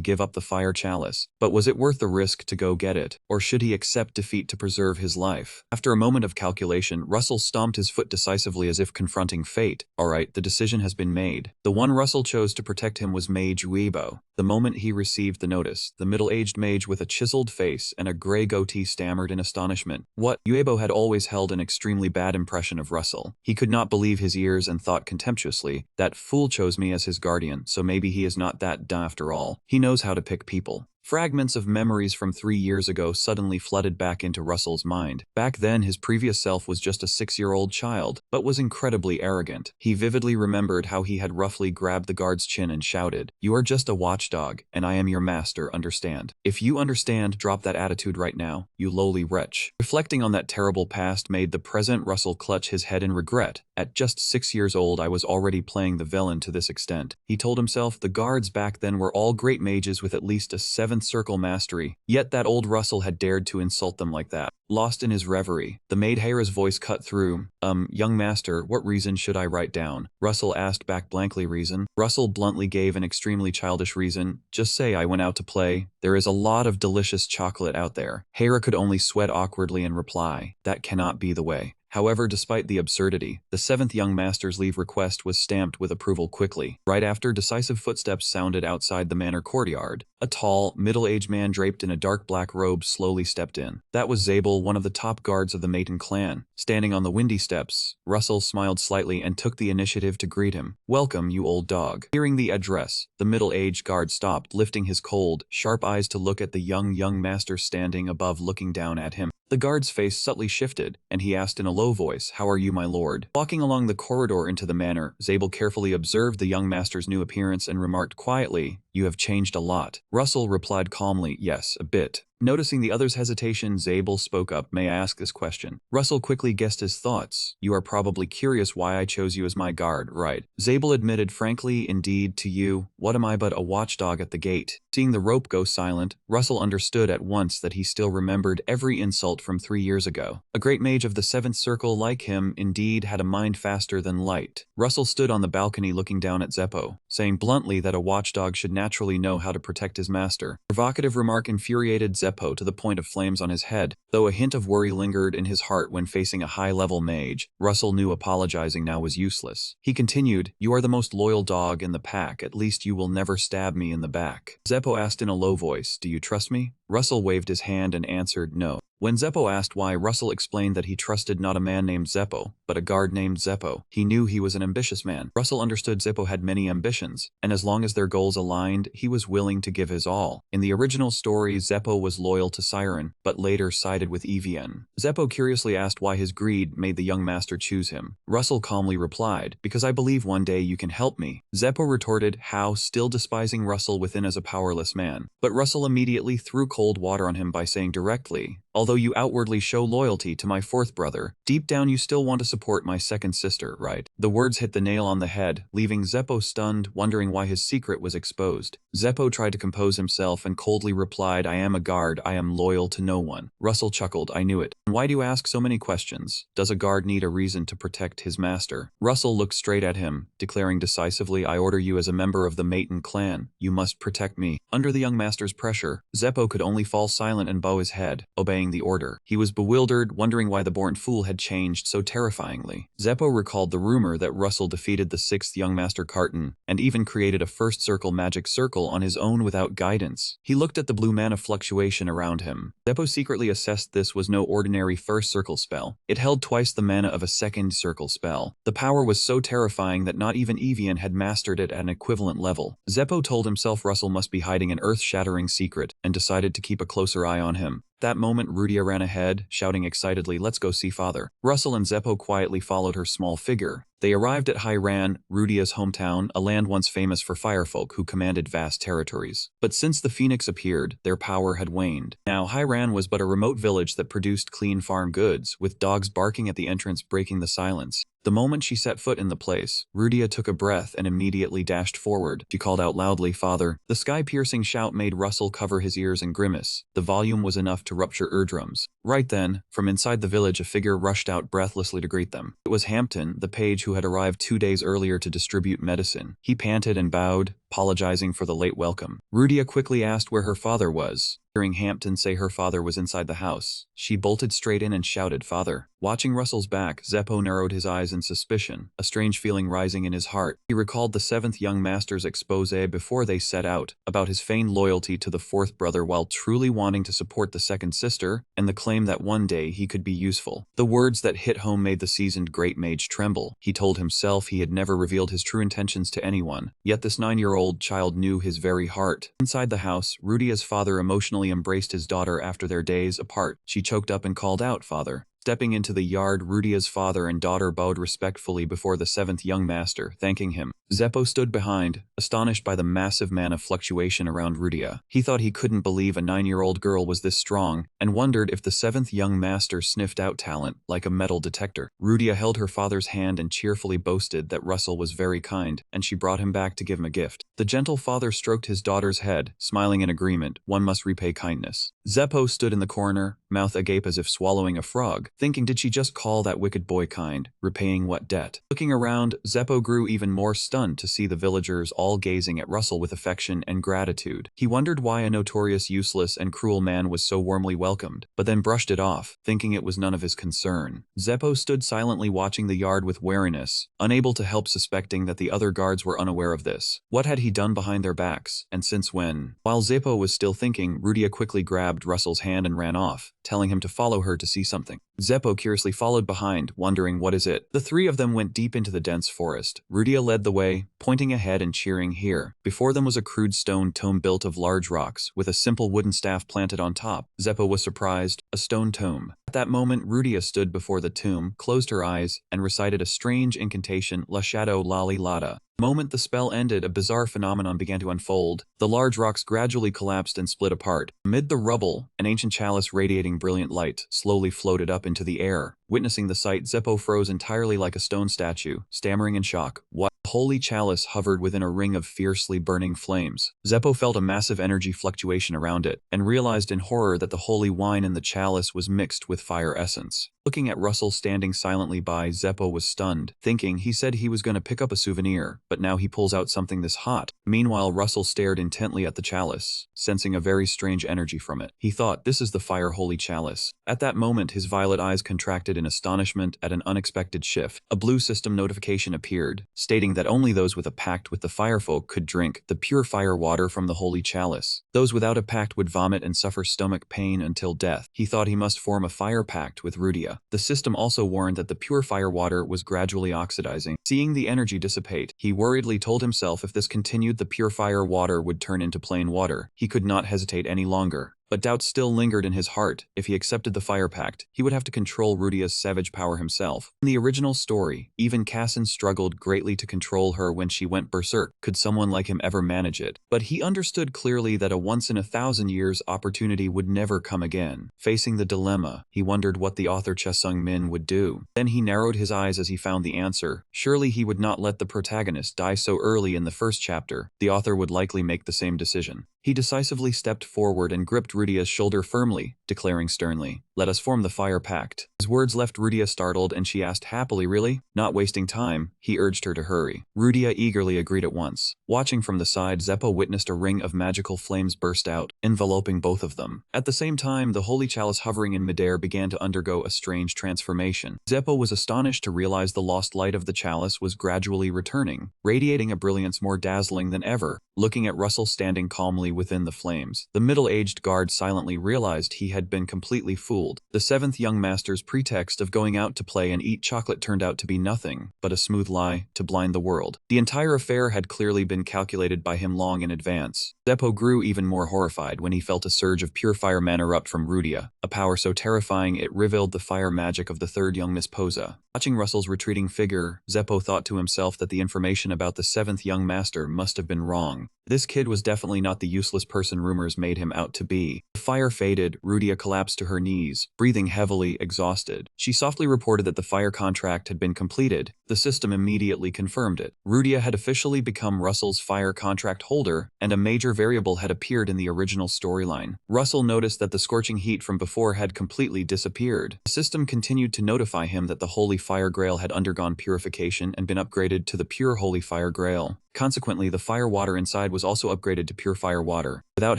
give up the fire chalice, but was it worth the risk to go get it, or should he accept defeat to preserve his life? After a moment of calculation, Russell stomped his foot decisively as if confronting fate. Alright, the decision has been made. The one Russell chose to protect him was Mage Uebo. The moment he received the notice, the middle-aged mage with a chiseled face and a gray goatee stammered in astonishment. What? Uebo had always held an extremely bad impression of Russell. He could not believe his ears and thought contemptuously, "That fool chose me as his guardian, so maybe he is not that dumb after all. He knows how to pick people." Fragments of memories from 3 years ago suddenly flooded back into Russell's mind. Back then, his previous self was just a 6-year-old child, but was incredibly arrogant. He vividly remembered how he had roughly grabbed the guard's chin and shouted, "You are just a watchdog, and I am your master, understand? If you understand, drop that attitude right now, you lowly wretch." Reflecting on that terrible past made the present Russell clutch his head in regret. At just 6 years old, I was already playing the villain to this extent. He told himself the guards back then were all great mages with at least a 7th circle mastery, yet that old Russell had dared to insult them like that. Lost in his reverie, the maid Hera's voice cut through. Young master, what reason should I write down?" Russell asked back blankly. "Reason?" Russell bluntly gave an extremely childish reason. "Just say I went out to play. There is a lot of delicious chocolate out there." Hera could only sweat awkwardly and reply, "That cannot be the way." However, despite the absurdity, the seventh young master's leave request was stamped with approval quickly. Right after, decisive footsteps sounded outside the manor courtyard. A tall, middle-aged man draped in a dark black robe slowly stepped in. That was Zabel, one of the top guards of the Maiden clan. Standing on the windy steps, Russell smiled slightly and took the initiative to greet him. "Welcome, you old dog." Hearing the address, the middle-aged guard stopped, lifting his cold, sharp eyes to look at the young master standing above, looking down at him. The guard's face subtly shifted, and he asked in a low voice, "How are you, my lord?" Walking along the corridor into the manor, Zabel carefully observed the young master's new appearance and remarked quietly, "You have changed a lot." Russell replied calmly, "Yes, a bit." Noticing the other's hesitation, Zabel spoke up, "May I ask this question?" Russell quickly guessed his thoughts. "You are probably curious why I chose you as my guard, right?" Zabel admitted frankly, "Indeed, to you, what am I but a watchdog at the gate?" Seeing the rope go silent, Russell understood at once that he still remembered every insult from 3 years ago. A great mage of the seventh circle like him, indeed, had a mind faster than light. Russell stood on the balcony looking down at Zeppo, saying bluntly that a watchdog should naturally know how to protect his master. Provocative remark infuriated Zeppo to the point of flames on his head. Though a hint of worry lingered in his heart when facing a high-level mage, Russell knew apologizing now was useless. He continued, "You are the most loyal dog in the pack, at least you will never stab me in the back." Zeppo asked in a low voice, "Do you trust me?" Russell waved his hand and answered no. When Zeppo asked why, Russell explained that he trusted not a man named Zeppo, but a guard named Zeppo. He knew he was an ambitious man. Russell understood Zeppo had many ambitions, and as long as their goals aligned, he was willing to give his all. In the original story, Zeppo was loyal to Siren, but later sided with Evian. Zeppo curiously asked why his greed made the young master choose him. Russell calmly replied, "Because I believe one day you can help me." Zeppo retorted, how, still despising Russell within as a powerless man. But Russell immediately threw cold water on him by saying directly, "Although you outwardly show loyalty to my fourth brother, deep down you still want to support my second sister, right?" The words hit the nail on the head, leaving Zeppo stunned, wondering why his secret was exposed. Zeppo tried to compose himself and coldly replied, "I am a guard, I am loyal to no one." Russell chuckled, "I knew it. Why do you ask so many questions? Does a guard need a reason to protect his master?" Russell looked straight at him, declaring decisively, "I order you as a member of the Maiden clan. You must protect me." Under the young master's pressure, Zeppo could only fall silent and bow his head, obeying the order. He was bewildered, wondering why the born fool had changed so terrifyingly. Zeppo recalled the rumor that Russell defeated the sixth young master Carton, and even created a first circle magic circle on his own without guidance. He looked at the blue mana fluctuation around him. Zeppo secretly assessed this was no ordinary first circle spell. It held twice the mana of a second circle spell. The power was so terrifying that not even Evian had mastered it at an equivalent level. Zeppo told himself Russell must be hiding an earth-shattering secret, and decided to keep a closer eye on him. That moment, Rudia ran ahead, shouting excitedly, "Let's go see father." Russell and Zeppo quietly followed her small figure. They arrived at Hyran, Rudia's hometown, a land once famous for firefolk who commanded vast territories. But since the Phoenix appeared, their power had waned. Now, Hyran was but a remote village that produced clean farm goods, with dogs barking at the entrance breaking the silence. The moment she set foot in the place, Rudia took a breath and immediately dashed forward. She called out loudly, "Father." The sky-piercing shout made Russell cover his ears and grimace. The volume was enough to rupture eardrums. Right then, from inside the village, a figure rushed out breathlessly to greet them. It was Hampton, the page who had arrived 2 days earlier to distribute medicine. He panted and bowed, apologizing for the late welcome. Rudia quickly asked where her father was. Hearing Hampton say her father was inside the house, she bolted straight in and shouted, "Father." Watching Russell's back, Zeppo narrowed his eyes in suspicion, a strange feeling rising in his heart. He recalled the seventh young master's expose before they set out, about his feigned loyalty to the fourth brother while truly wanting to support the second sister, and the claim that one day he could be useful. The words that hit home made the seasoned great mage tremble. He told himself he had never revealed his true intentions to anyone, yet this 9-year-old child knew his very heart. Inside the house, Rudia's father emotionally embraced his daughter after their days apart. She choked up and called out, "Father." Stepping into the yard, Rudia's father and daughter bowed respectfully before the seventh young master, thanking him. Zeppo stood behind, astonished by the massive mana fluctuation around Rudia. He thought he couldn't believe a 9-year-old girl was this strong, and wondered if the seventh young master sniffed out talent like a metal detector. Rudia held her father's hand and cheerfully boasted that Russell was very kind, and she brought him back to give him a gift. The gentle father stroked his daughter's head, smiling in agreement. One must repay kindness. Zeppo stood in the corner, mouth agape as if swallowing a frog, thinking did she just call that wicked boy kind, repaying what debt? Looking around, Zeppo grew even more stunned to see the villagers all gazing at Russell with affection and gratitude. He wondered why a notorious useless and cruel man was so warmly welcomed, but then brushed it off, thinking it was none of his concern. Zeppo stood silently watching the yard with wariness, unable to help suspecting that the other guards were unaware of this. What had he done behind their backs, and since when? While Zeppo was still thinking, Rudia quickly grabbed Russell's hand and ran off, telling him to follow her to see something. Zeppo curiously followed behind, wondering what is it. The three of them went deep into the dense forest. Rudia led the way, pointing ahead and cheering here. Before them was a crude stone tomb built of large rocks, with a simple wooden staff planted on top. Zeppo was surprised. A stone tomb. At that moment, Rudia stood before the tomb, closed her eyes, and recited a strange incantation, La Shadow Lali Lada. The moment the spell ended, a bizarre phenomenon began to unfold. The large rocks gradually collapsed and split apart. Amid the rubble, an ancient chalice radiating brilliant light slowly floated up into the air. Witnessing the sight, Zeppo froze entirely like a stone statue, stammering in shock. What? The holy chalice hovered within a ring of fiercely burning flames. Zeppo felt a massive energy fluctuation around it, and realized in horror that the holy wine in the chalice was mixed with fire essence. Looking at Russell standing silently by, Zeppo was stunned, thinking he said he was going to pick up a souvenir, but now he pulls out something this hot. Meanwhile, Russell stared intently at the chalice, sensing a very strange energy from it. He thought, this is the fire holy chalice. At that moment, his violet eyes contracted in astonishment at an unexpected shift. A blue system notification appeared, stating that only those with a pact with the firefolk could drink the pure fire water from the holy chalice. Those without a pact would vomit and suffer stomach pain until death. He thought he must form a fire pact with Rudia. The system also warned that the pure fire water was gradually oxidizing. Seeing the energy dissipate, he worriedly told himself if this continued, the pure fire water would turn into plain water. He could not hesitate any longer. But doubt still lingered in his heart. If he accepted the fire pact, he would have to control Rudia's savage power himself. In the original story, even Cassin struggled greatly to control her when she went berserk. Could someone like him ever manage it? But he understood clearly that a once-in-a-thousand-years opportunity would never come again. Facing the dilemma, he wondered what the author Cha Sung-min would do. Then he narrowed his eyes as he found the answer. Surely he would not let the protagonist die so early in the first chapter. The author would likely make the same decision. He decisively stepped forward and gripped Rudia's shoulder firmly, declaring sternly, "Let us form the fire pact." His words left Rudia startled, and she asked happily, "Really?" Not wasting time, he urged her to hurry. Rudia eagerly agreed at once. Watching from the side, Zeppo witnessed a ring of magical flames burst out, enveloping both of them. At the same time, the holy chalice hovering in midair began to undergo a strange transformation. Zeppo was astonished to realize the lost light of the chalice was gradually returning, radiating a brilliance more dazzling than ever. Looking at Russell standing calmly within the flames, the middle-aged guard silently realized he had been completely fooled. The seventh young master's pretext of going out to play and eat chocolate turned out to be nothing but a smooth lie to blind the world. The entire affair had clearly been calculated by him long in advance. Zeppo grew even more horrified when he felt a surge of pure fire mana erupt from Rudia, a power so terrifying it revealed the fire magic of the third young Miss Posa. Watching Russell's retreating figure, Zeppo thought to himself that the information about the seventh young master must have been wrong. This kid was definitely not the useless person rumors made him out to be. The fire faded, Rudia collapsed to her knees, breathing heavily, exhausted. She softly reported that the fire contract had been completed. The system immediately confirmed it. Rudia had officially become Russell's fire contract holder, and a major variable had appeared in the original storyline. Russell noticed that the scorching heat from before had completely disappeared. The system continued to notify him that the Holy Fire Grail had undergone purification and been upgraded to the Pure Holy Fire Grail. Consequently, the fire water inside was also upgraded to pure fire water. Without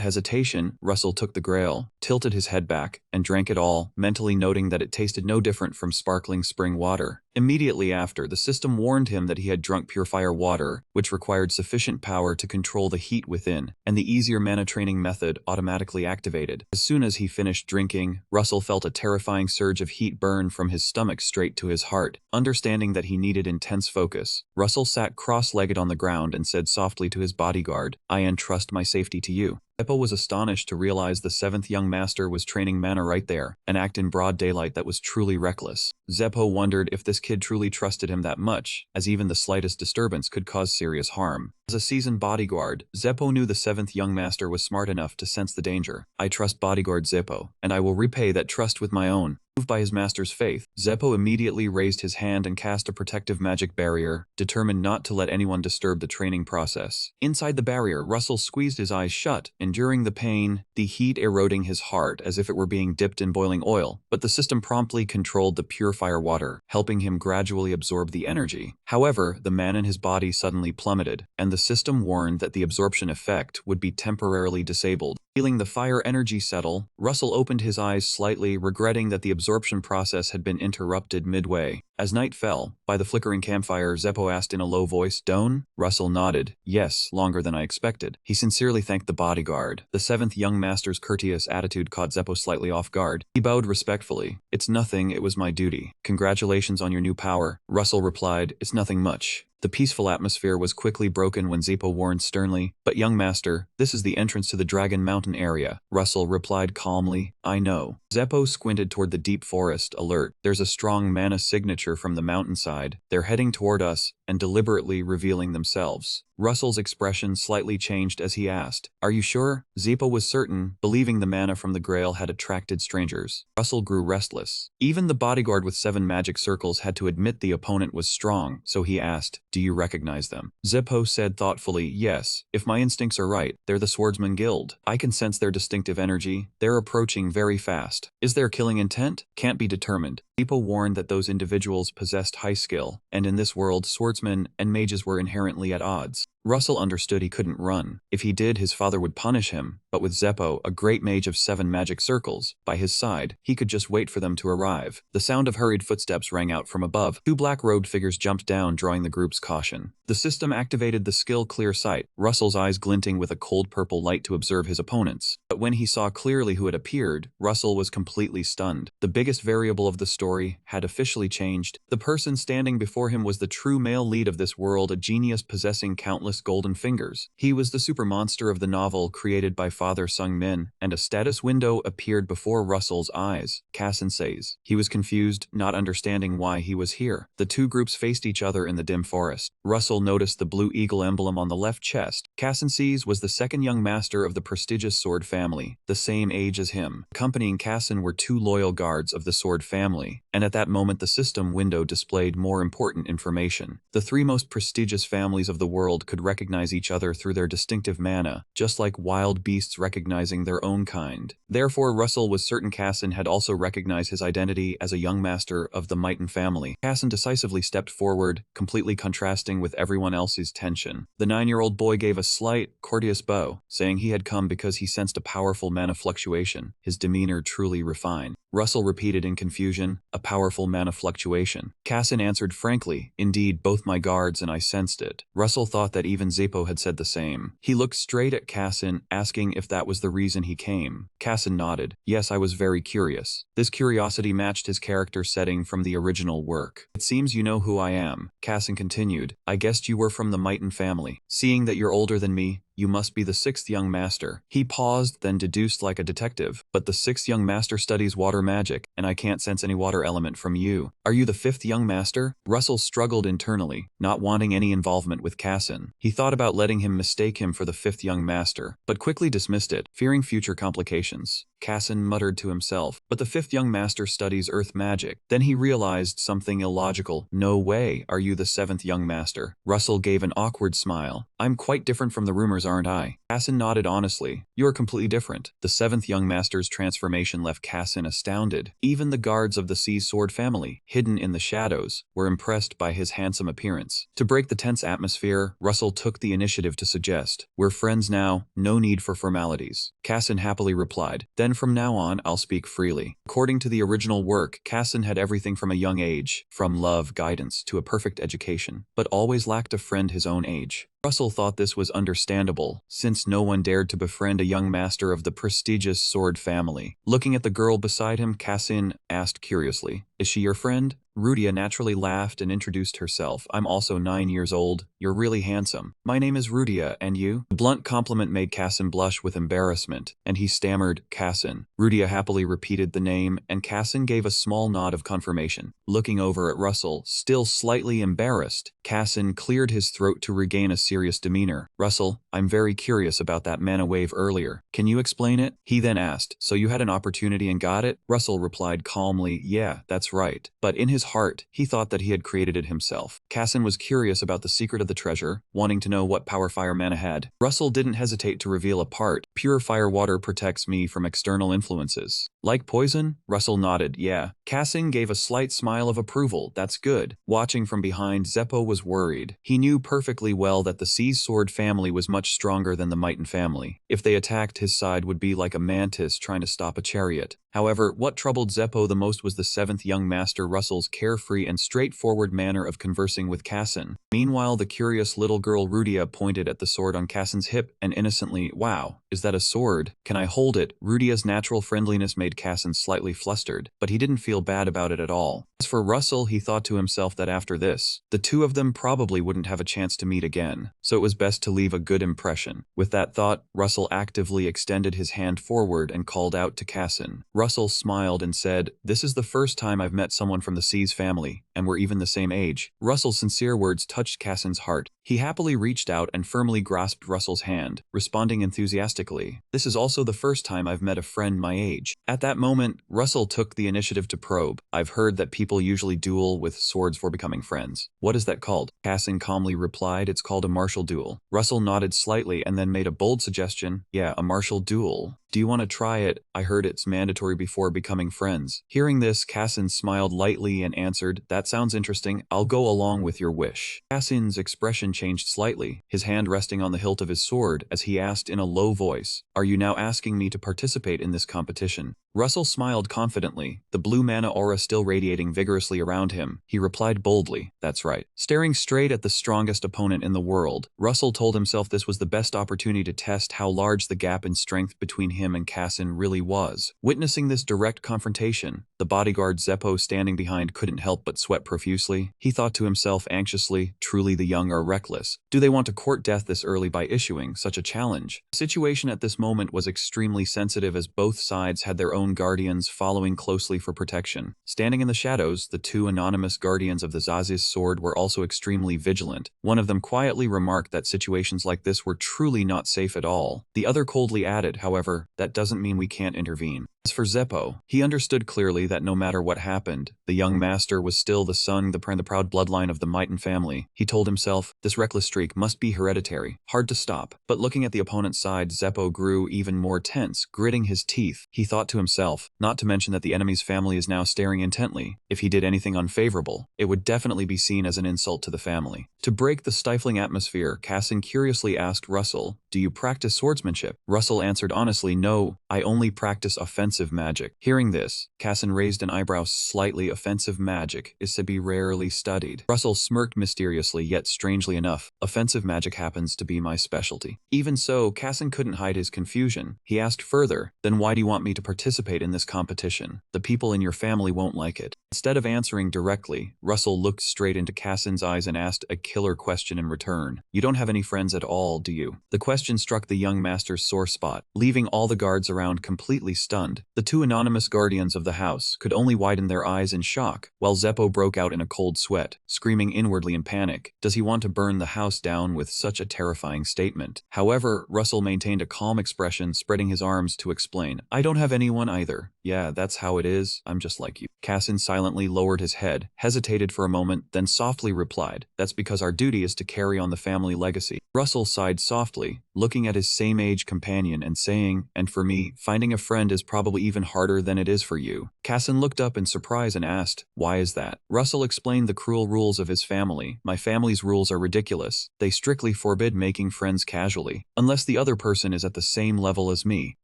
hesitation, Russell took the grail, tilted his head back, and drank it all, mentally noting that it tasted no different from sparkling spring water. Immediately after, the system warned him that he had drunk pure fire water, which required sufficient power to control the heat within, and the easier mana training method automatically activated. As soon as he finished drinking, Russell felt a terrifying surge of heat burn from his stomach straight to his heart. Understanding that he needed intense focus, Russell sat cross-legged on the ground and said softly to his bodyguard, "I entrust my safety to you." Zeppo was astonished to realize the seventh young master was training mana right there, an act in broad daylight that was truly reckless. Zeppo wondered if this kid truly trusted him that much, as even the slightest disturbance could cause serious harm. As a seasoned bodyguard, Zeppo knew the 7th young master was smart enough to sense the danger. I trust bodyguard Zeppo, and I will repay that trust with my own. Moved by his master's faith, Zeppo immediately raised his hand and cast a protective magic barrier, determined not to let anyone disturb the training process. Inside the barrier, Russell squeezed his eyes shut, enduring the pain, the heat eroding his heart as if it were being dipped in boiling oil, but the system promptly controlled the purifier water, helping him gradually absorb the energy. However, the mana in his body suddenly plummeted, and the system warned that the absorption effect would be temporarily disabled. Feeling the fire energy settle, Russell opened his eyes slightly, regretting that the absorption process had been interrupted midway. As night fell, by the flickering campfire, Zeppo asked in a low voice, "Doan?" Russell nodded. "Yes, longer than I expected." He sincerely thanked the bodyguard. The 7th young master's courteous attitude caught Zeppo slightly off guard. He bowed respectfully. "It's nothing, it was my duty." "Congratulations on your new power." Russell replied, "It's nothing much." The peaceful atmosphere was quickly broken when Zeppo warned sternly, "But young master, this is the entrance to the Dragon Mountain area." Russell replied calmly, "I know." Zeppo squinted toward the deep forest, alert. "There's a strong mana signature from the mountainside. They're heading toward us, and deliberately revealing themselves." Russell's expression slightly changed as he asked, "Are you sure?" Zeppo was certain, believing the mana from the Grail had attracted strangers. Russell grew restless. Even the bodyguard with 7 magic circles had to admit the opponent was strong, so he asked, "Do you recognize them?" Zeppo said thoughtfully, "Yes. If my instincts are right, they're the Swordsman Guild. I can sense their distinctive energy. They're approaching very fast. Is there killing intent? Can't be determined." Zeppo warned that those individuals possessed high skill, and in this world, swordsmen and mages were inherently at odds. Russell understood he couldn't run. If he did, his father would punish him, but with Zeppo, a great mage of 7 magic circles, by his side, he could just wait for them to arrive. The sound of hurried footsteps rang out from above. 2 black-robed figures jumped down, drawing the group's caution. The system activated the skill Clear Sight, Russell's eyes glinting with a cold purple light to observe his opponents. But when he saw clearly who had appeared, Russell was completely stunned. The biggest variable of the story had officially changed. The person standing before him was the true male lead of this world, a genius possessing countless golden fingers. He was the super monster of the novel created by Father Sung Min, and a status window appeared before Russell's eyes. Cassin says. He was confused, not understanding why he was here. The 2 groups faced each other in the dim forest. Russell noticed the blue eagle emblem on the left chest. Cassin Sees was the 2nd young master of the prestigious sword family, the same age as him. Accompanying Cassin were 2 loyal guards of the sword family, and at that moment the system window displayed more important information. The 3 most prestigious families of the world could recognize each other through their distinctive mana, just like wild beasts recognizing their own kind. Therefore, Russell was certain Cassin had also recognized his identity as a young master of the Mighton family. Cassin decisively stepped forward, completely contrasting with everyone else's tension. The 9-year-old boy gave a slight, courteous bow, saying he had come because he sensed a powerful mana fluctuation, his demeanor truly refined. Russell repeated in confusion, "A powerful mana fluctuation." Cassin answered frankly, "Indeed, both my guards and I sensed it." Russell thought that even Zeppo had said the same. He looked straight at Cassin, asking if that was the reason he came. Cassin nodded. "Yes, I was very curious." This curiosity matched his character setting from the original work. "It seems you know who I am," Cassin continued. "I guessed you were from the Mighton family. Seeing that you're older than me, you must be the 6th young master." He paused, then deduced like a detective, "But the 6th young master studies water magic, and I can't sense any water element from you. Are you the 5th young master?" Russell struggled internally, not wanting any involvement with Cassin. He thought about letting him mistake him for the 5th young master, but quickly dismissed it, fearing future complications. Cassin muttered to himself, "But the 5th young master studies earth magic." Then he realized something illogical. "No way, are you the 7th young master?" Russell gave an awkward smile. "I'm quite different from the rumors, aren't I?" Cassin nodded honestly. "You're completely different." The 7th young master's transformation left Cassin astounded. Even the guards of the Sea Sword family, hidden in the shadows, were impressed by his handsome appearance. To break the tense atmosphere, Russell took the initiative to suggest, "We're friends now, no need for formalities." Cassin happily replied, "Then from now on, I'll speak freely." According to the original work, Cassin had everything from a young age, from love, guidance, to a perfect education, but always lacked a friend his own age. Russell thought this was understandable, since no one dared to befriend a young master of the prestigious sword family. Looking at the girl beside him, Cassin asked curiously, "Is she your friend?" Rudia naturally laughed and introduced herself. "I'm also 9 years old. You're really handsome." "My name is Rudia, and you?" The blunt compliment made Cassin blush with embarrassment, and he stammered, "Cassin." Rudia happily repeated the name, and Cassin gave a small nod of confirmation. Looking over at Russell, still slightly embarrassed, Cassin cleared his throat to regain a serious demeanor. Russell, I'm very curious about that mana wave earlier. Can you explain it? He then asked, so you had an opportunity and got it? Russell replied calmly, yeah, that's right. But in his heart, he thought that he had created it himself. Casson was curious about the secret of the treasure, wanting to know what power fire mana had. Russell didn't hesitate to reveal a part. Pure fire water protects me from external influences. Like poison? Russell nodded, yeah. Casson gave a slight smile of approval, that's good. Watching from behind, Zeppo was worried. He knew perfectly well that the Seize Sword family was much stronger than the Mighten family. If they attacked, his side would be like a mantis trying to stop a chariot. However, what troubled Zeppo the most was the seventh young master Russell's carefree and straightforward manner of conversing with Casson. Meanwhile, the curious little girl Rudia pointed at the sword on Casson's hip and innocently, wow, is that a sword? Can I hold it? Rudia's natural friendliness made Casson slightly flustered, but he didn't feel bad about it at all. As for Russell, he thought to himself that after this, the two of them probably wouldn't have a chance to meet again, so it was best to leave a good impression. With that thought, Russell actively extended his hand forward and called out to Casson. Russell smiled and said, this is the first time I've met someone from the Seize family, and we're even the same age. Russell's sincere words touched Casson's heart. He happily reached out and firmly grasped Russell's hand, responding enthusiastically. This is also the first time I've met a friend my age. At that moment, Russell took the initiative to probe. I've heard that people usually duel with swords for becoming friends. What is that called? Casson calmly replied, it's called a martial duel. Russell nodded slightly and then made a bold suggestion. Yeah, a martial duel. Do you want to try it? I heard it's mandatory before becoming friends. Hearing this, Casson smiled lightly and answered, that sounds interesting. I'll go along with your wish. Casson's expression changed slightly, his hand resting on the hilt of his sword as he asked in a low voice, are you now asking me to participate in this competition? Russell smiled confidently, the blue mana aura still radiating vigorously around him. He replied boldly, that's right. Staring straight at the strongest opponent in the world, Russell told himself this was the best opportunity to test how large the gap in strength between him and Casson really was. Witnessing this direct confrontation, the bodyguard Zeppo standing behind couldn't help but sweat profusely. He thought to himself anxiously, truly the young are reckless. Do they want to court death this early by issuing such a challenge? The situation at this moment was extremely sensitive as both sides had their own guardians following closely for protection. Standing in the shadows, the two anonymous guardians of the Zaz's sword were also extremely vigilant. One of them quietly remarked that situations like this were truly not safe at all. The other coldly added, however, that doesn't mean we can't intervene. As for Zeppo, he understood clearly that no matter what happened, the young master was still the son, the proud bloodline of the Mighten family. He told himself, this reckless streak must be hereditary, hard to stop. But looking at the opponent's side, Zeppo grew even more tense, gritting his teeth. He thought to himself, not to mention that the enemy's family is now staring intently. If he did anything unfavorable, it would definitely be seen as an insult to the family. To break the stifling atmosphere, Casson curiously asked Russell, do you practice swordsmanship? Russell answered honestly, no, I only practice offensive magic. Hearing this, Casson raised an eyebrow slightly. Offensive magic is to be rarely studied. Russell smirked mysteriously, yet strangely enough, offensive magic happens to be my specialty. Even so, Casson couldn't hide his confusion. He asked further, then why do you want me to participate in this competition? The people in your family won't like it. Instead of answering directly, Russell looked straight into Casson's eyes and asked a killer question in return. You don't have any friends at all, do you? The question struck the young master's sore spot, leaving all the guards around completely stunned. The two anonymous guardians of the house could only widen their eyes in shock, while Zeppo broke out in a cold sweat, screaming inwardly in panic. Does he want to burn the house down with such a terrifying statement? However, Russell maintained a calm expression, spreading his arms to explain. I don't have anyone either. Yeah, that's how it is. I'm just like you. Casson silently lowered his head, hesitated for a moment, then softly replied, that's because our duty is to carry on the family legacy. Russell sighed softly, looking at his same-age companion and saying, and for me, finding a friend is probably even harder than it is for you. Casson looked up in surprise and asked, why is that? Russell explained the cruel rules of his family. My family's rules are ridiculous. They strictly forbid making friends casually, unless the other person is at the same level as me.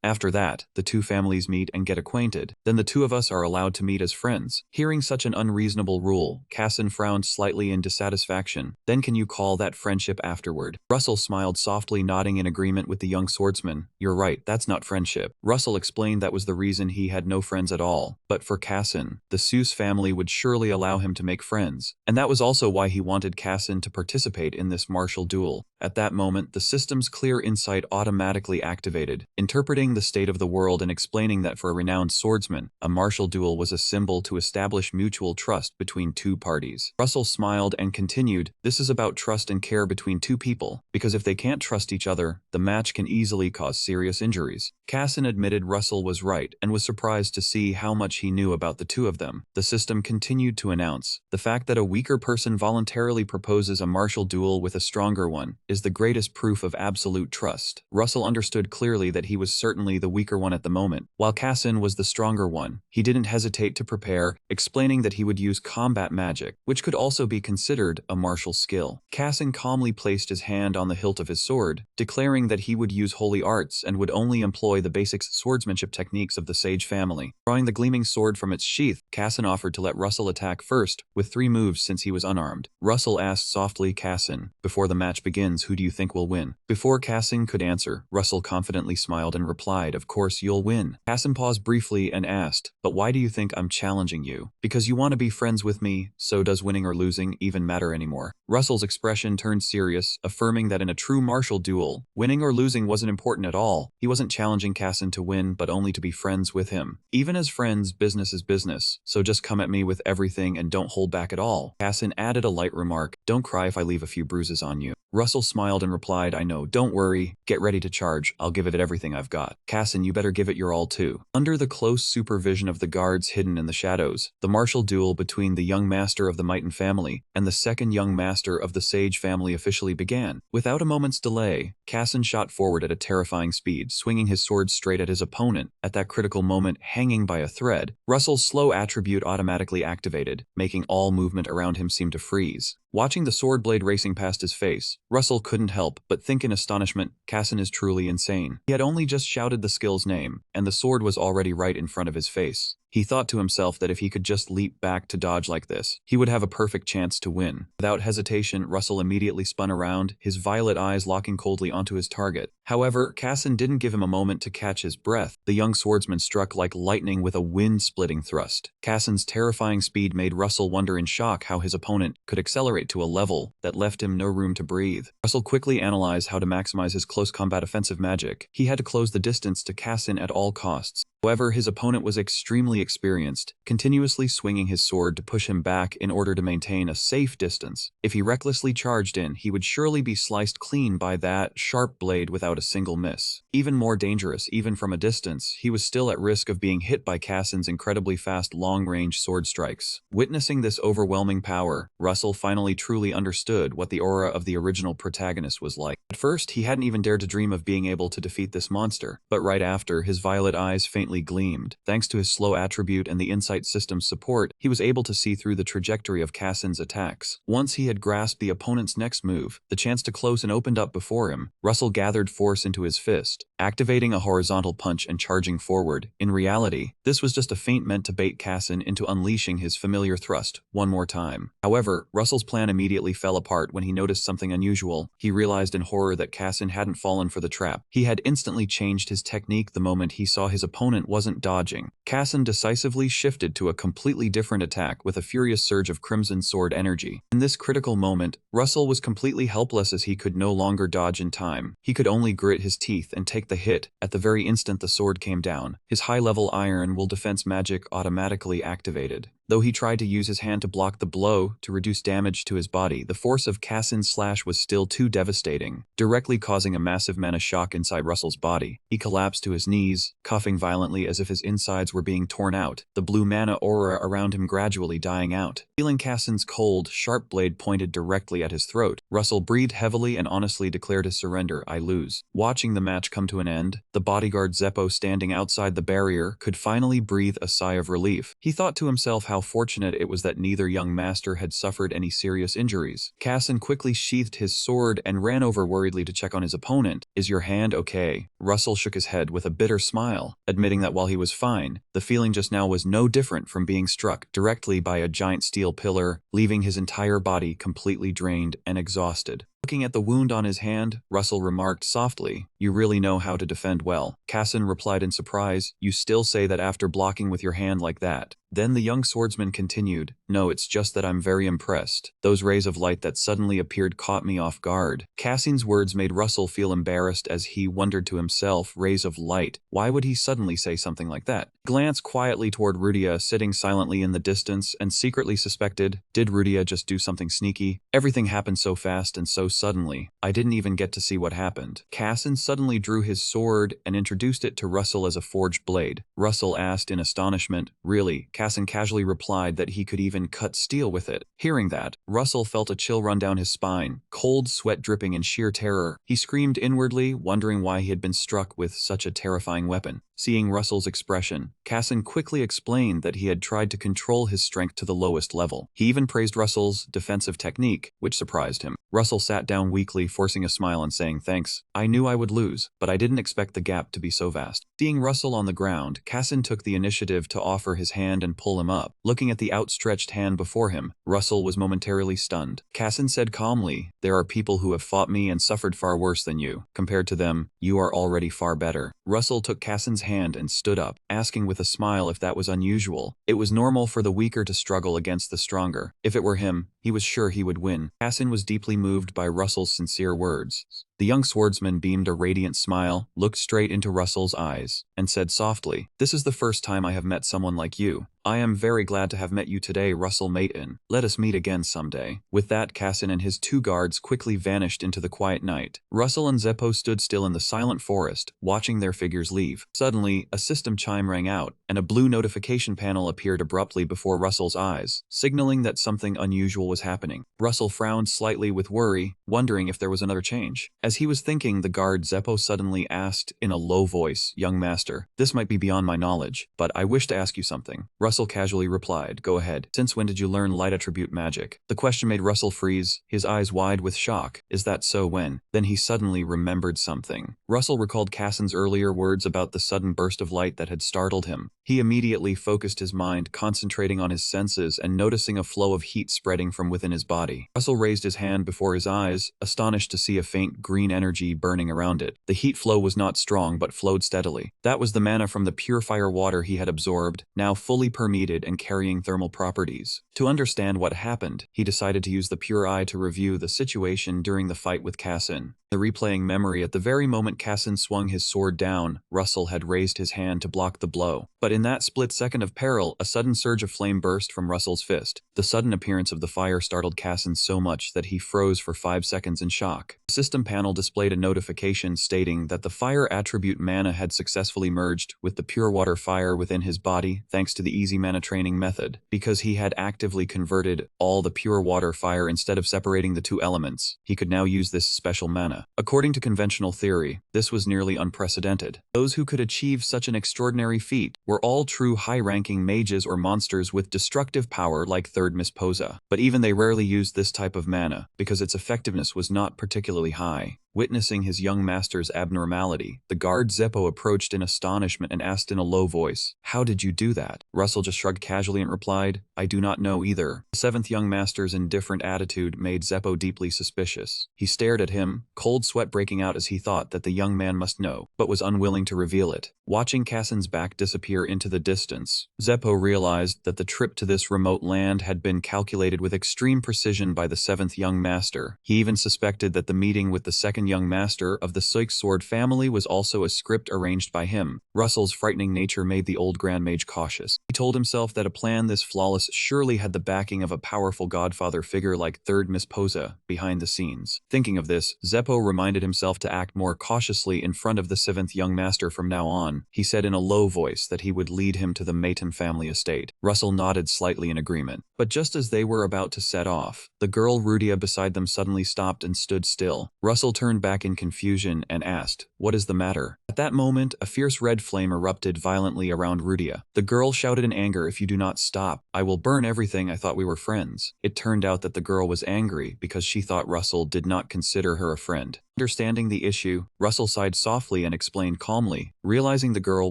After that, the two families meet and get acquainted. Then the two of us are allowed to meet as friends. Hearing such an unreasonable rule, Casson frowned slightly in dissatisfaction. Then can you call that friendship afterward? Russell smiled softly, nodding in agreement with the young swordsman. You're right, that's not friendship. Russell explained that was the reason he had no friends at all. But for Casson, the Seuss family would surely allow him to make friends. And that was also why he wanted Casson to participate in this martial duel. At that moment, the system's clear insight automatically activated, interpreting the state of the world and explaining that for a renowned swordsman, a martial duel was a symbol to establish mutual trust between two parties. Russell smiled and continued, "This is about trust and care between two people, because if they can't trust each other, the match can easily cause serious injuries." Casson admitted Russell was right and was surprised to see how much he knew about the two of them. The system continued to announce, "The fact that a weaker person voluntarily proposes a martial duel with a stronger one is the greatest proof of absolute trust." Russell understood clearly that he was certainly the weaker one at the moment, while Casson was the stronger one. He didn't hesitate to prepare, explaining that he would use combat magic, which could also be considered a martial skill. Casson calmly placed his hand on the hilt of his sword, declaring that he would use holy arts and would only employ the basic swordsmanship techniques of the sage family. Drawing the gleaming sword from its sheath, Casson offered to let Russell attack first, with 3 moves since he was unarmed. Russell asked softly, "Casson, before the match begins, who do you think will win?" Before Casson could answer, Russell confidently smiled and replied, "Of course you'll win." Casson paused briefly and asked, "But why do you think I'm challenging you?" "Because you want to be friends with me, so does winning or losing even matter anymore?" Russell's expression turned serious, affirming that in a true martial duel, winning or losing wasn't important at all. He wasn't challenging Casson to win, but only to be friends with him. "Even as friends, business is business, so just come at me with everything and don't hold back at all." Casson added a light remark, "Don't cry if I leave a few bruises on you." Russell smiled and replied, "I know, don't worry, get ready to charge, I'll give it everything I've got." "Casson, you better give it your all too." Under the close supervision of the guards hidden in the shadows, the martial duel between the young master of the Mighton family and the second young master of the Sage family officially began. Without a moment's delay, Casson shot forward at a terrifying speed, swinging his sword straight at his opponent. At that critical moment, hanging by a thread, Russell's slow attribute automatically activated, making all movement around him seem to freeze. Watching the sword blade racing past his face, Russell couldn't help but think in astonishment, Casson is truly insane. He had only just shouted the skill's name, and the sword was already right in front of his face. He thought to himself that if he could just leap back to dodge like this, he would have a perfect chance to win. Without hesitation, Russell immediately spun around, his violet eyes locking coldly onto his target. However, Casson didn't give him a moment to catch his breath. The young swordsman struck like lightning with a wind-splitting thrust. Casson's terrifying speed made Russell wonder in shock how his opponent could accelerate to a level that left him no room to breathe. Russell quickly analyzed how to maximize his close combat offensive magic. He had to close the distance to Casson at all costs. However, his opponent was extremely experienced, continuously swinging his sword to push him back in order to maintain a safe distance. If he recklessly charged in, he would surely be sliced clean by that sharp blade without a single miss. Even more dangerous, even from a distance, he was still at risk of being hit by Casson's incredibly fast long-range sword strikes. Witnessing this overwhelming power, Russell finally truly understood what the aura of the original protagonist was like. At first, he hadn't even dared to dream of being able to defeat this monster, but right after, his violet eyes faintly gleamed. Thanks to his slow attribute and the insight system's support, he was able to see through the trajectory of Casson's attacks. Once he had grasped the opponent's next move, the chance to close and opened up before him. Russell gathered force into his fist, activating a horizontal punch and charging forward. In reality, this was just a feint meant to bait Casson into unleashing his familiar thrust one more time. However, Russell's plan immediately fell apart when he noticed something unusual. He realized in horror that Casson hadn't fallen for the trap. He had instantly changed his technique the moment he saw his opponent wasn't dodging. Casson decisively shifted to a completely different attack with a furious surge of Crimson Sword energy. In this critical moment, Russell was completely helpless as he could no longer dodge in time. He could only grit his teeth and take the hit. At the very instant the sword came down, his high-level Iron Will defense magic automatically activated. Though he tried to use his hand to block the blow to reduce damage to his body, the force of Casson's slash was still too devastating, directly causing a massive mana shock inside Russell's body. He collapsed to his knees, coughing violently as if his insides were being torn out, the blue mana aura around him gradually dying out. Feeling Casson's cold, sharp blade pointed directly at his throat, Russell breathed heavily and honestly declared his surrender. "I lose." Watching the match come to an end, the bodyguard Zeppo standing outside the barrier could finally breathe a sigh of relief. He thought to himself how fortunate it was that neither young master had suffered any serious injuries. Casson quickly sheathed his sword and ran over worriedly to check on his opponent. "Is your hand okay?" Russell shook his head with a bitter smile, admitting that while he was fine, the feeling just now was no different from being struck directly by a giant steel pillar, leaving his entire body completely drained and exhausted. Looking at the wound on his hand, Russell remarked softly, "You really know how to defend well." Cassin replied in surprise, "You still say that after blocking with your hand like that?" Then the young swordsman continued, "No, it's just that I'm very impressed. Those rays of light that suddenly appeared caught me off guard." Cassin's words made Russell feel embarrassed as he wondered to himself, rays of light, why would he suddenly say something like that? He glanced quietly toward Rudia sitting silently in the distance and secretly suspected, did Rudia just do something sneaky? Everything happened so fast and so suddenly, I didn't even get to see what happened. Cassin suddenly drew his sword and introduced it to Russell as a forged blade. Russell asked in astonishment, "Really?" Cassin casually replied that he could even cut steel with it. Hearing that, Russell felt a chill run down his spine, cold sweat dripping in sheer terror. He screamed inwardly, wondering why he had been struck with such a terrifying weapon. Seeing Russell's expression, Cassin quickly explained that he had tried to control his strength to the lowest level. He even praised Russell's defensive technique, which surprised him. Russell sat down weakly, forcing a smile and saying, "Thanks. I knew I would lose, but I didn't expect the gap to be so vast." Seeing Russell on the ground, Cassin took the initiative to offer his hand and pull him up. Looking at the outstretched hand before him, Russell was momentarily stunned. Cassin said calmly, "There are people who have fought me and suffered far worse than you. Compared to them, you are already far better." Russell took Cassin's hand and stood up, asking with a smile if that was unusual. It was normal for the weaker to struggle against the stronger. If it were him, he was sure he would win. Cassin was deeply moved by Russell's sincere words. The young swordsman beamed a radiant smile, looked straight into Russell's eyes, and said softly, "This is the first time I have met someone like you. I am very glad to have met you today, Russell Mayton. Let us meet again someday." With that, Cassin and his two guards quickly vanished into the quiet night. Russell and Zeppo stood still in the silent forest, watching their figures leave. Suddenly, a system chime rang out, and a blue notification panel appeared abruptly before Russell's eyes, signaling that something unusual was happening. Russell frowned slightly with worry, wondering if there was another change. As he was thinking, the guard Zeppo suddenly asked in a low voice, "Young master, this might be beyond my knowledge, but I wish to ask you something." Russell casually replied, "Go ahead. Since when did you learn light attribute magic?" The question made Russell freeze, his eyes wide with shock. "Is that so when?" Then he suddenly remembered something. Russell recalled Cassin's earlier words about the sudden burst of light that had startled him. He immediately focused his mind, concentrating on his senses and noticing a flow of heat spreading from within his body. Russell raised his hand before his eyes, astonished to see a faint green energy burning around it. The heat flow was not strong but flowed steadily. That was the mana from the purifier water he had absorbed, now fully permeated and carrying thermal properties. To understand what happened, he decided to use the pure eye to review the situation during the fight with Cassin. The replaying memory, at the very moment Cassin swung his sword down, Russell had raised his hand to block the blow. But in that split second of peril, a sudden surge of flame burst from Russell's fist. The sudden appearance of the fire startled Cassin so much that he froze for 5 seconds in shock. The system panel displayed a notification stating that the fire attribute mana had successfully merged with the pure water fire within his body thanks to the easy mana training method. Because he had actively converted all the pure water fire instead of separating the two elements, he could now use this special mana. According to conventional theory, this was nearly unprecedented. Those who could achieve such an extraordinary feat were all true high-ranking mages or monsters with destructive power like Third Miss Posa. But even they rarely used this type of mana, because its effectiveness was not particularly high. Witnessing his young master's abnormality, the guard Zeppo approached in astonishment and asked in a low voice, "How did you do that?" Russell just shrugged casually and replied, "I do not know either." The seventh young master's indifferent attitude made Zeppo deeply suspicious. He stared at him, cold sweat breaking out as he thought that the young man must know, but was unwilling to reveal it. Watching Cassin's back disappear into the distance, Zeppo realized that the trip to this remote land had been calculated with extreme precision by the seventh young master. He even suspected that the meeting with the second young master of the Silk Sword family was also a script arranged by him. Russell's frightening nature made the old Grand Mage cautious. He told himself that a plan this flawless surely had the backing of a powerful godfather figure like Third Miss Posa behind the scenes. Thinking of this, Zeppo reminded himself to act more cautiously in front of the seventh young master from now on. He said in a low voice that he would lead him to the Mayton family estate. Russell nodded slightly in agreement. But just as they were about to set off, the girl Rudia beside them suddenly stopped and stood still. Russell turned back in confusion and asked, "What is the matter?" At that moment, a fierce red flame erupted violently around Rudia. The girl shouted in anger, "If you do not stop, I will burn everything. I thought we were friends." It turned out that the girl was angry because she thought Russell did not consider her a friend. Understanding the issue, Russell sighed softly and explained calmly, realizing the girl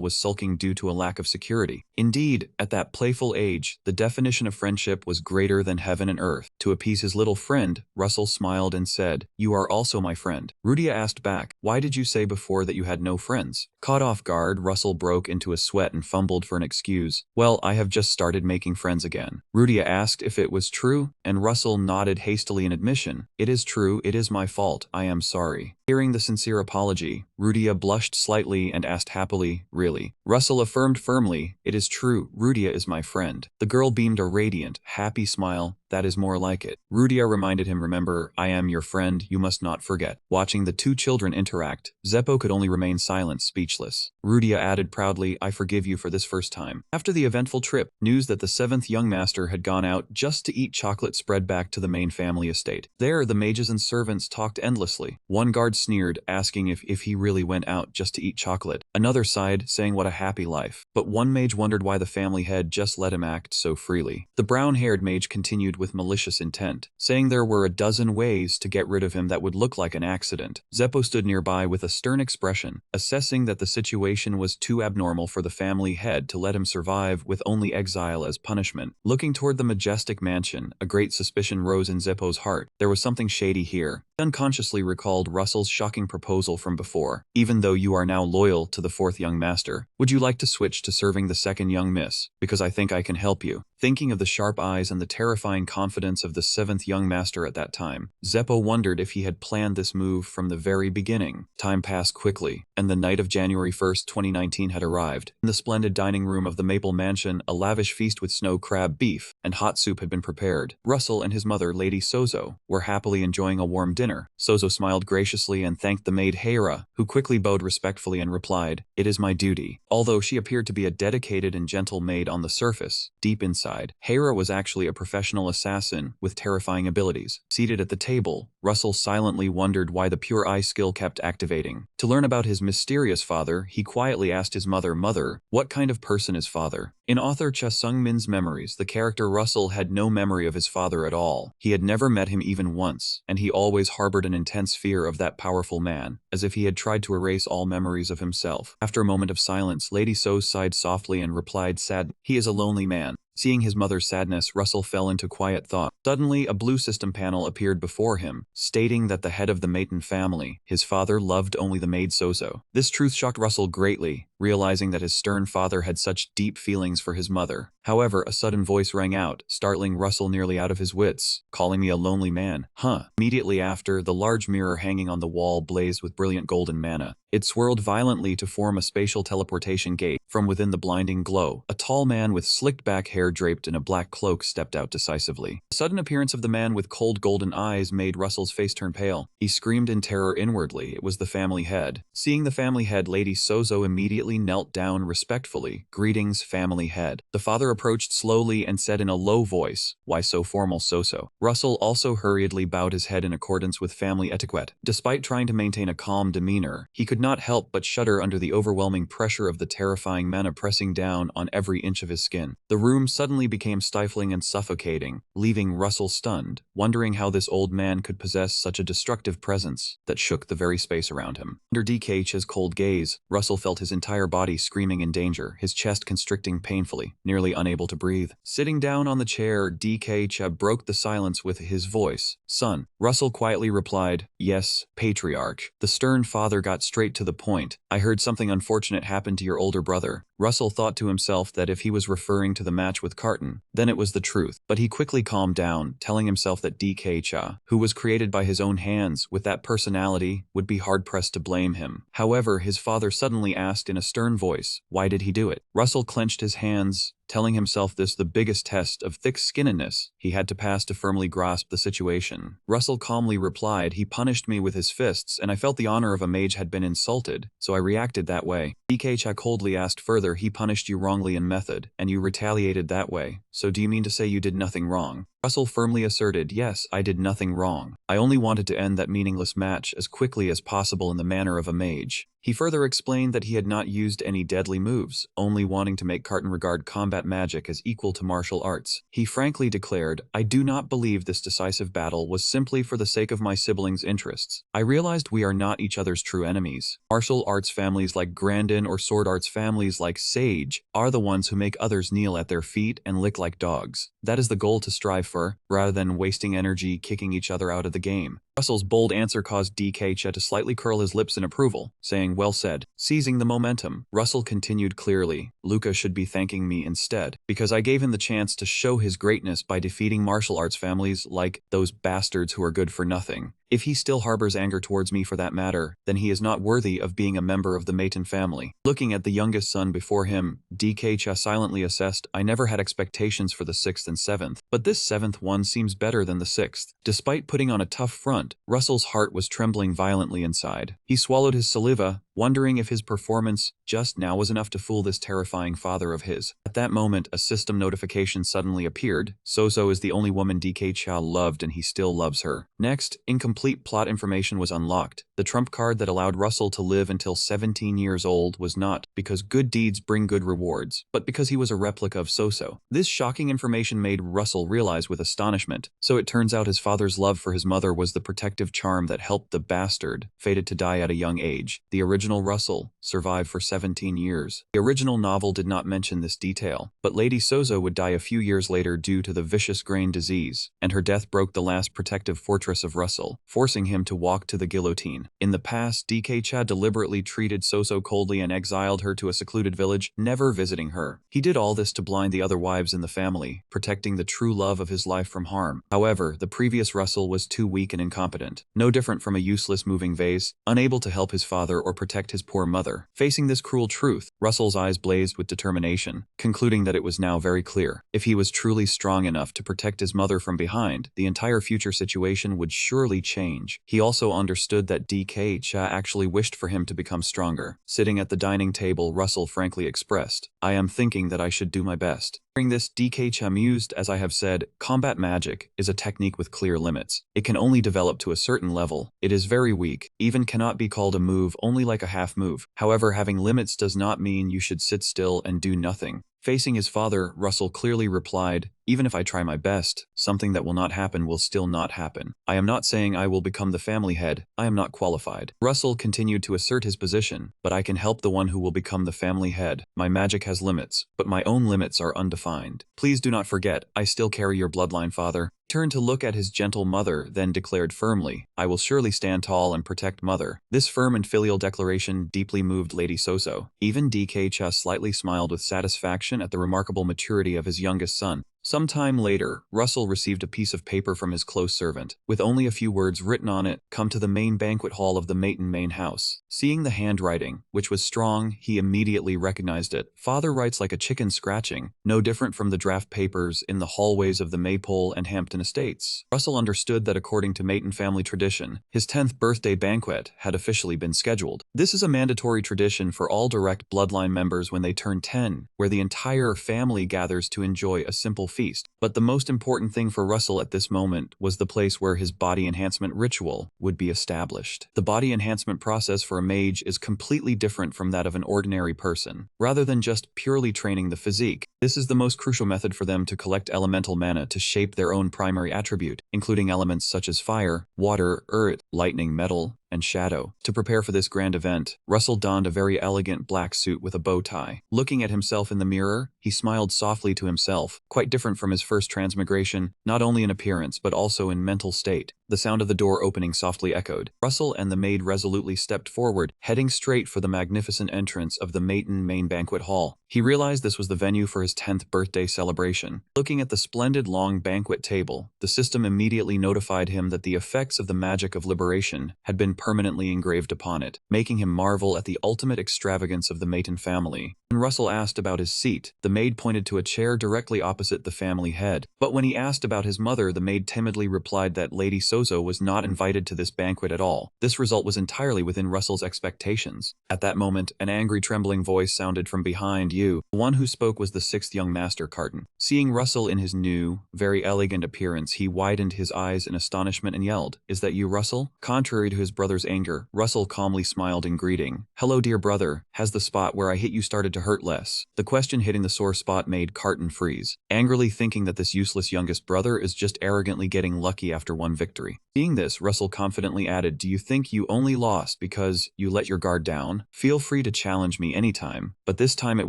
was sulking due to a lack of security. Indeed, at that playful age, the definition of friendship was greater than heaven and earth. To appease his little friend, Russell smiled and said, "You are also my friend." Rudia asked back, "Why did you say before that you had no friends?" Caught off guard, Russell broke into a sweat and fumbled for an excuse. "Well, I have just started making friends again." Rudia asked if it was true, and Russell nodded hastily in admission. "It is true, it is my fault, I am sorry." Hearing the sincere apology, Rudia blushed slightly and asked happily, "Really?" Russell affirmed firmly, "It is true, Rudia is my friend." The girl beamed a radiant, happy smile. "That is more like it." Rudia reminded him, "Remember, I am your friend, you must not forget." Watching the two children interact, Zeppo could only remain silent, speechless. Rudia added proudly, "I forgive you for this first time." After the eventful trip, news that the seventh young master had gone out just to eat chocolate spread back to the main family estate. There, the mages and servants talked endlessly. One guard sneered, asking if he really went out just to eat chocolate. Another sighed, saying what a happy life. But one mage wondered why the family head just let him act so freely. The brown-haired mage continued with malicious intent, saying there were a dozen ways to get rid of him that would look like an accident. Zeppo stood nearby with a stern expression, assessing that the situation was too abnormal for the family head to let him survive with only exile as punishment. Looking toward the majestic mansion, a great suspicion rose in Zeppo's heart. There was something shady here. He unconsciously recalled Russell's shocking proposal from before. "Even though you are now loyal to the fourth young master, would you like to switch to serving the second young miss? Because I think I can help you." Thinking of the sharp eyes and the terrifying confidence of the seventh young master at that time, Zeppo wondered if he had planned this move from the very beginning. Time passed quickly, and the night of January 1st, 2019 had arrived. In the splendid dining room of the Maple Mansion, a lavish feast with snow crab beef and hot soup had been prepared. Russell and his mother, Lady Sozo, were happily enjoying a warm dinner. Sozo smiled graciously and thanked the maid Hera, who quickly bowed respectfully and replied, "It is my duty." Although she appeared to be a dedicated and gentle maid on the surface, deep inside, Hera was actually a professional assassin with terrifying abilities. Seated at the table, Russell silently wondered why the pure eye skill kept activating. To learn about his mysterious father, he quietly asked his mother, "Mother, what kind of person is father?" In author Cha Sung-min's memories, the character Russell had no memory of his father at all. He had never met him even once, and he always harbored an intense fear of that powerful man, as if he had tried to erase all memories of himself. After a moment of silence, Lady So sighed softly and replied, "Sad, he is a lonely man." Seeing his mother's sadness, Russell fell into quiet thought. Suddenly, a blue system panel appeared before him, stating that the head of the Maton family, his father, loved only the maid Sozo. This truth shocked Russell greatly, realizing that his stern father had such deep feelings for his mother. However, a sudden voice rang out, startling Russell nearly out of his wits, calling me a lonely man. Huh. Immediately after, the large mirror hanging on the wall blazed with brilliant golden mana. It swirled violently to form a spatial teleportation gate. From within the blinding glow, a tall man with slicked back hair draped in a black cloak stepped out decisively. The sudden appearance of the man with cold golden eyes made Russell's face turn pale. He screamed in terror inwardly. It was the family head. Seeing the family head, Lady Sozo immediately knelt down respectfully. "Greetings, family head." The father approached slowly and said in a low voice, "Why so formal, Soso?" Russell also hurriedly bowed his head in accordance with family etiquette. Despite trying to maintain a calm demeanor, he could not help but shudder under the overwhelming pressure of the terrifying mana pressing down on every inch of his skin. The room suddenly became stifling and suffocating, leaving Russell stunned, wondering how this old man could possess such a destructive presence that shook the very space around him. Under DKH's cold gaze, Russell felt his entire body screaming in danger, his chest constricting painfully, nearly unable to breathe. Sitting down on the chair, DKH broke the silence with his voice. "Son." Russell quietly replied, "Yes, Patriarch." The stern father got straight to the point. "I heard something unfortunate happened to your older brother." Russell thought to himself that if he was referring to the match with Carton, then it was the truth. But he quickly calmed down, telling himself that DK Cha, who was created by his own hands with that personality, would be hard-pressed to blame him. However, his father suddenly asked in a stern voice, "Why did he do it?" Russell clenched his hands, telling himself this the biggest test of thick-skinnedness he had to pass to firmly grasp the situation. Russell calmly replied, "He punished me with his fists, and I felt the honor of a mage had been insulted, so I reacted that way." DK Cha coldly asked further, "He punished you wrongly in method, and you retaliated that way, so do you mean to say you did nothing wrong?" Russell firmly asserted, "Yes, I did nothing wrong. I only wanted to end that meaningless match as quickly as possible in the manner of a mage." He further explained that he had not used any deadly moves, only wanting to make Carton regard combat magic as equal to martial arts. He frankly declared, "I do not believe this decisive battle was simply for the sake of my siblings' interests. I realized we are not each other's true enemies. Martial arts families like Grandin or sword arts families like Sage are the ones who make others kneel at their feet and lick like dogs. That is the goal to strive for, rather than wasting energy kicking each other out of the game." Russell's bold answer caused DK Cha to slightly curl his lips in approval, saying, "Well said." Seizing the momentum, Russell continued clearly, "Luca should be thanking me instead, because I gave him the chance to show his greatness by defeating martial arts families like those bastards who are good for nothing. If he still harbors anger towards me for that matter, then he is not worthy of being a member of the Maton family." Looking at the youngest son before him, DK Cha silently assessed, "I never had expectations for the 6th and 7th, but this 7th one seems better than the 6th. Despite putting on a tough front, Russell's heart was trembling violently inside. He swallowed his saliva, wondering if his performance just now was enough to fool this terrifying father of his. At that moment, a system notification suddenly appeared. Soso is the only woman DK Cha loved, and he still loves her. Next, incomplete plot information was unlocked. The trump card that allowed Russell to live until 17 years old was not because good deeds bring good rewards, but because he was a replica of Soso. This shocking information made Russell realize with astonishment. So it turns out his father's love for his mother was the protective charm that helped the bastard, fated to die at a young age. The original Russell survived for 17 years. The original novel did not mention this detail, but Lady Soso would die a few years later due to the vicious grain disease, and her death broke the last protective fortress of Russell, forcing him to walk to the guillotine. In the past, DK Cha deliberately treated Soso coldly and exiled her to a secluded village, never visiting her. He did all this to blind the other wives in the family, protecting the true love of his life from harm. However, the previous Russell was too weak and incompetent, no different from a useless moving vase, unable to help his father or protect his poor mother. Facing this cruel truth, Russell's eyes blazed with determination, concluding that it was now very clear. If he was truly strong enough to protect his mother from behind, the entire future situation would surely change. He also understood that DK Cha actually wished for him to become stronger. Sitting at the dining table, Russell frankly expressed, "I am thinking that I should do my best." During this, DK Cha mused, "As I have said, combat magic is a technique with clear limits. It can only develop to a certain level. It is very weak, even cannot be called a move, only like a half move. However, having limits does not mean you should sit still and do nothing." Facing his father, Russell clearly replied, "Even if I try my best, something that will not happen will still not happen. I am not saying I will become the family head. I am not qualified." Russell continued to assert his position, "But I can help the one who will become the family head. My magic has limits, but my own limits are undefined. Please do not forget, I still carry your bloodline, father." Turned to look at his gentle mother, then declared firmly, "I will surely stand tall and protect mother." This firm and filial declaration deeply moved Lady Soso. Even DK Cha slightly smiled with satisfaction at the remarkable maturity of his youngest son. Some time later, Russell received a piece of paper from his close servant, with only a few words written on it, "Come to the main banquet hall of the Maton main house." Seeing the handwriting, which was strong, he immediately recognized it. Father writes like a chicken scratching, no different from the draft papers in the hallways of the Maypole and Hampton estates. Russell understood that according to Maton family tradition, his 10th birthday banquet had officially been scheduled. This is a mandatory tradition for all direct bloodline members when they turn 10, where the entire family gathers to enjoy a simple feast. But the most important thing for Russell at this moment was the place where his body enhancement ritual would be established. The body enhancement process for a mage is completely different from that of an ordinary person. Rather than just purely training the physique, this is the most crucial method for them to collect elemental mana to shape their own primary attribute, including elements such as fire, water, earth, lightning, metal, and shadow. To prepare for this grand event, Russell donned a very elegant black suit with a bow tie. Looking at himself in the mirror, he smiled softly to himself, quite different from his first transmigration, not only in appearance but also in mental state. The sound of the door opening softly echoed. Russell and the maid resolutely stepped forward, heading straight for the magnificent entrance of the Maton main banquet hall. He realized this was the venue for his 10th birthday celebration. Looking at the splendid long banquet table, the system immediately immediately notified him that the effects of the magic of liberation had been permanently engraved upon it, making him marvel at the ultimate extravagance of the Maiden family. When Russell asked about his seat, the maid pointed to a chair directly opposite the family head. But when he asked about his mother, the maid timidly replied that Lady Sozo was not invited to this banquet at all. This result was entirely within Russell's expectations. At that moment, an angry, trembling voice sounded from behind you. The one who spoke was the sixth young master, Carton. Seeing Russell in his new, very elegant appearance, he widened his eyes in astonishment and yelled, "Is that you, Russell?" Contrary to his brother's anger, Russell calmly smiled in greeting. "Hello, dear brother. Has the spot where I hit you started to hurt less?" The question hitting the sore spot made Carton freeze, angrily thinking that this useless youngest brother is just arrogantly getting lucky after one victory. Seeing this, Russell confidently added, "Do you think you only lost because you let your guard down? Feel free to challenge me anytime, but this time it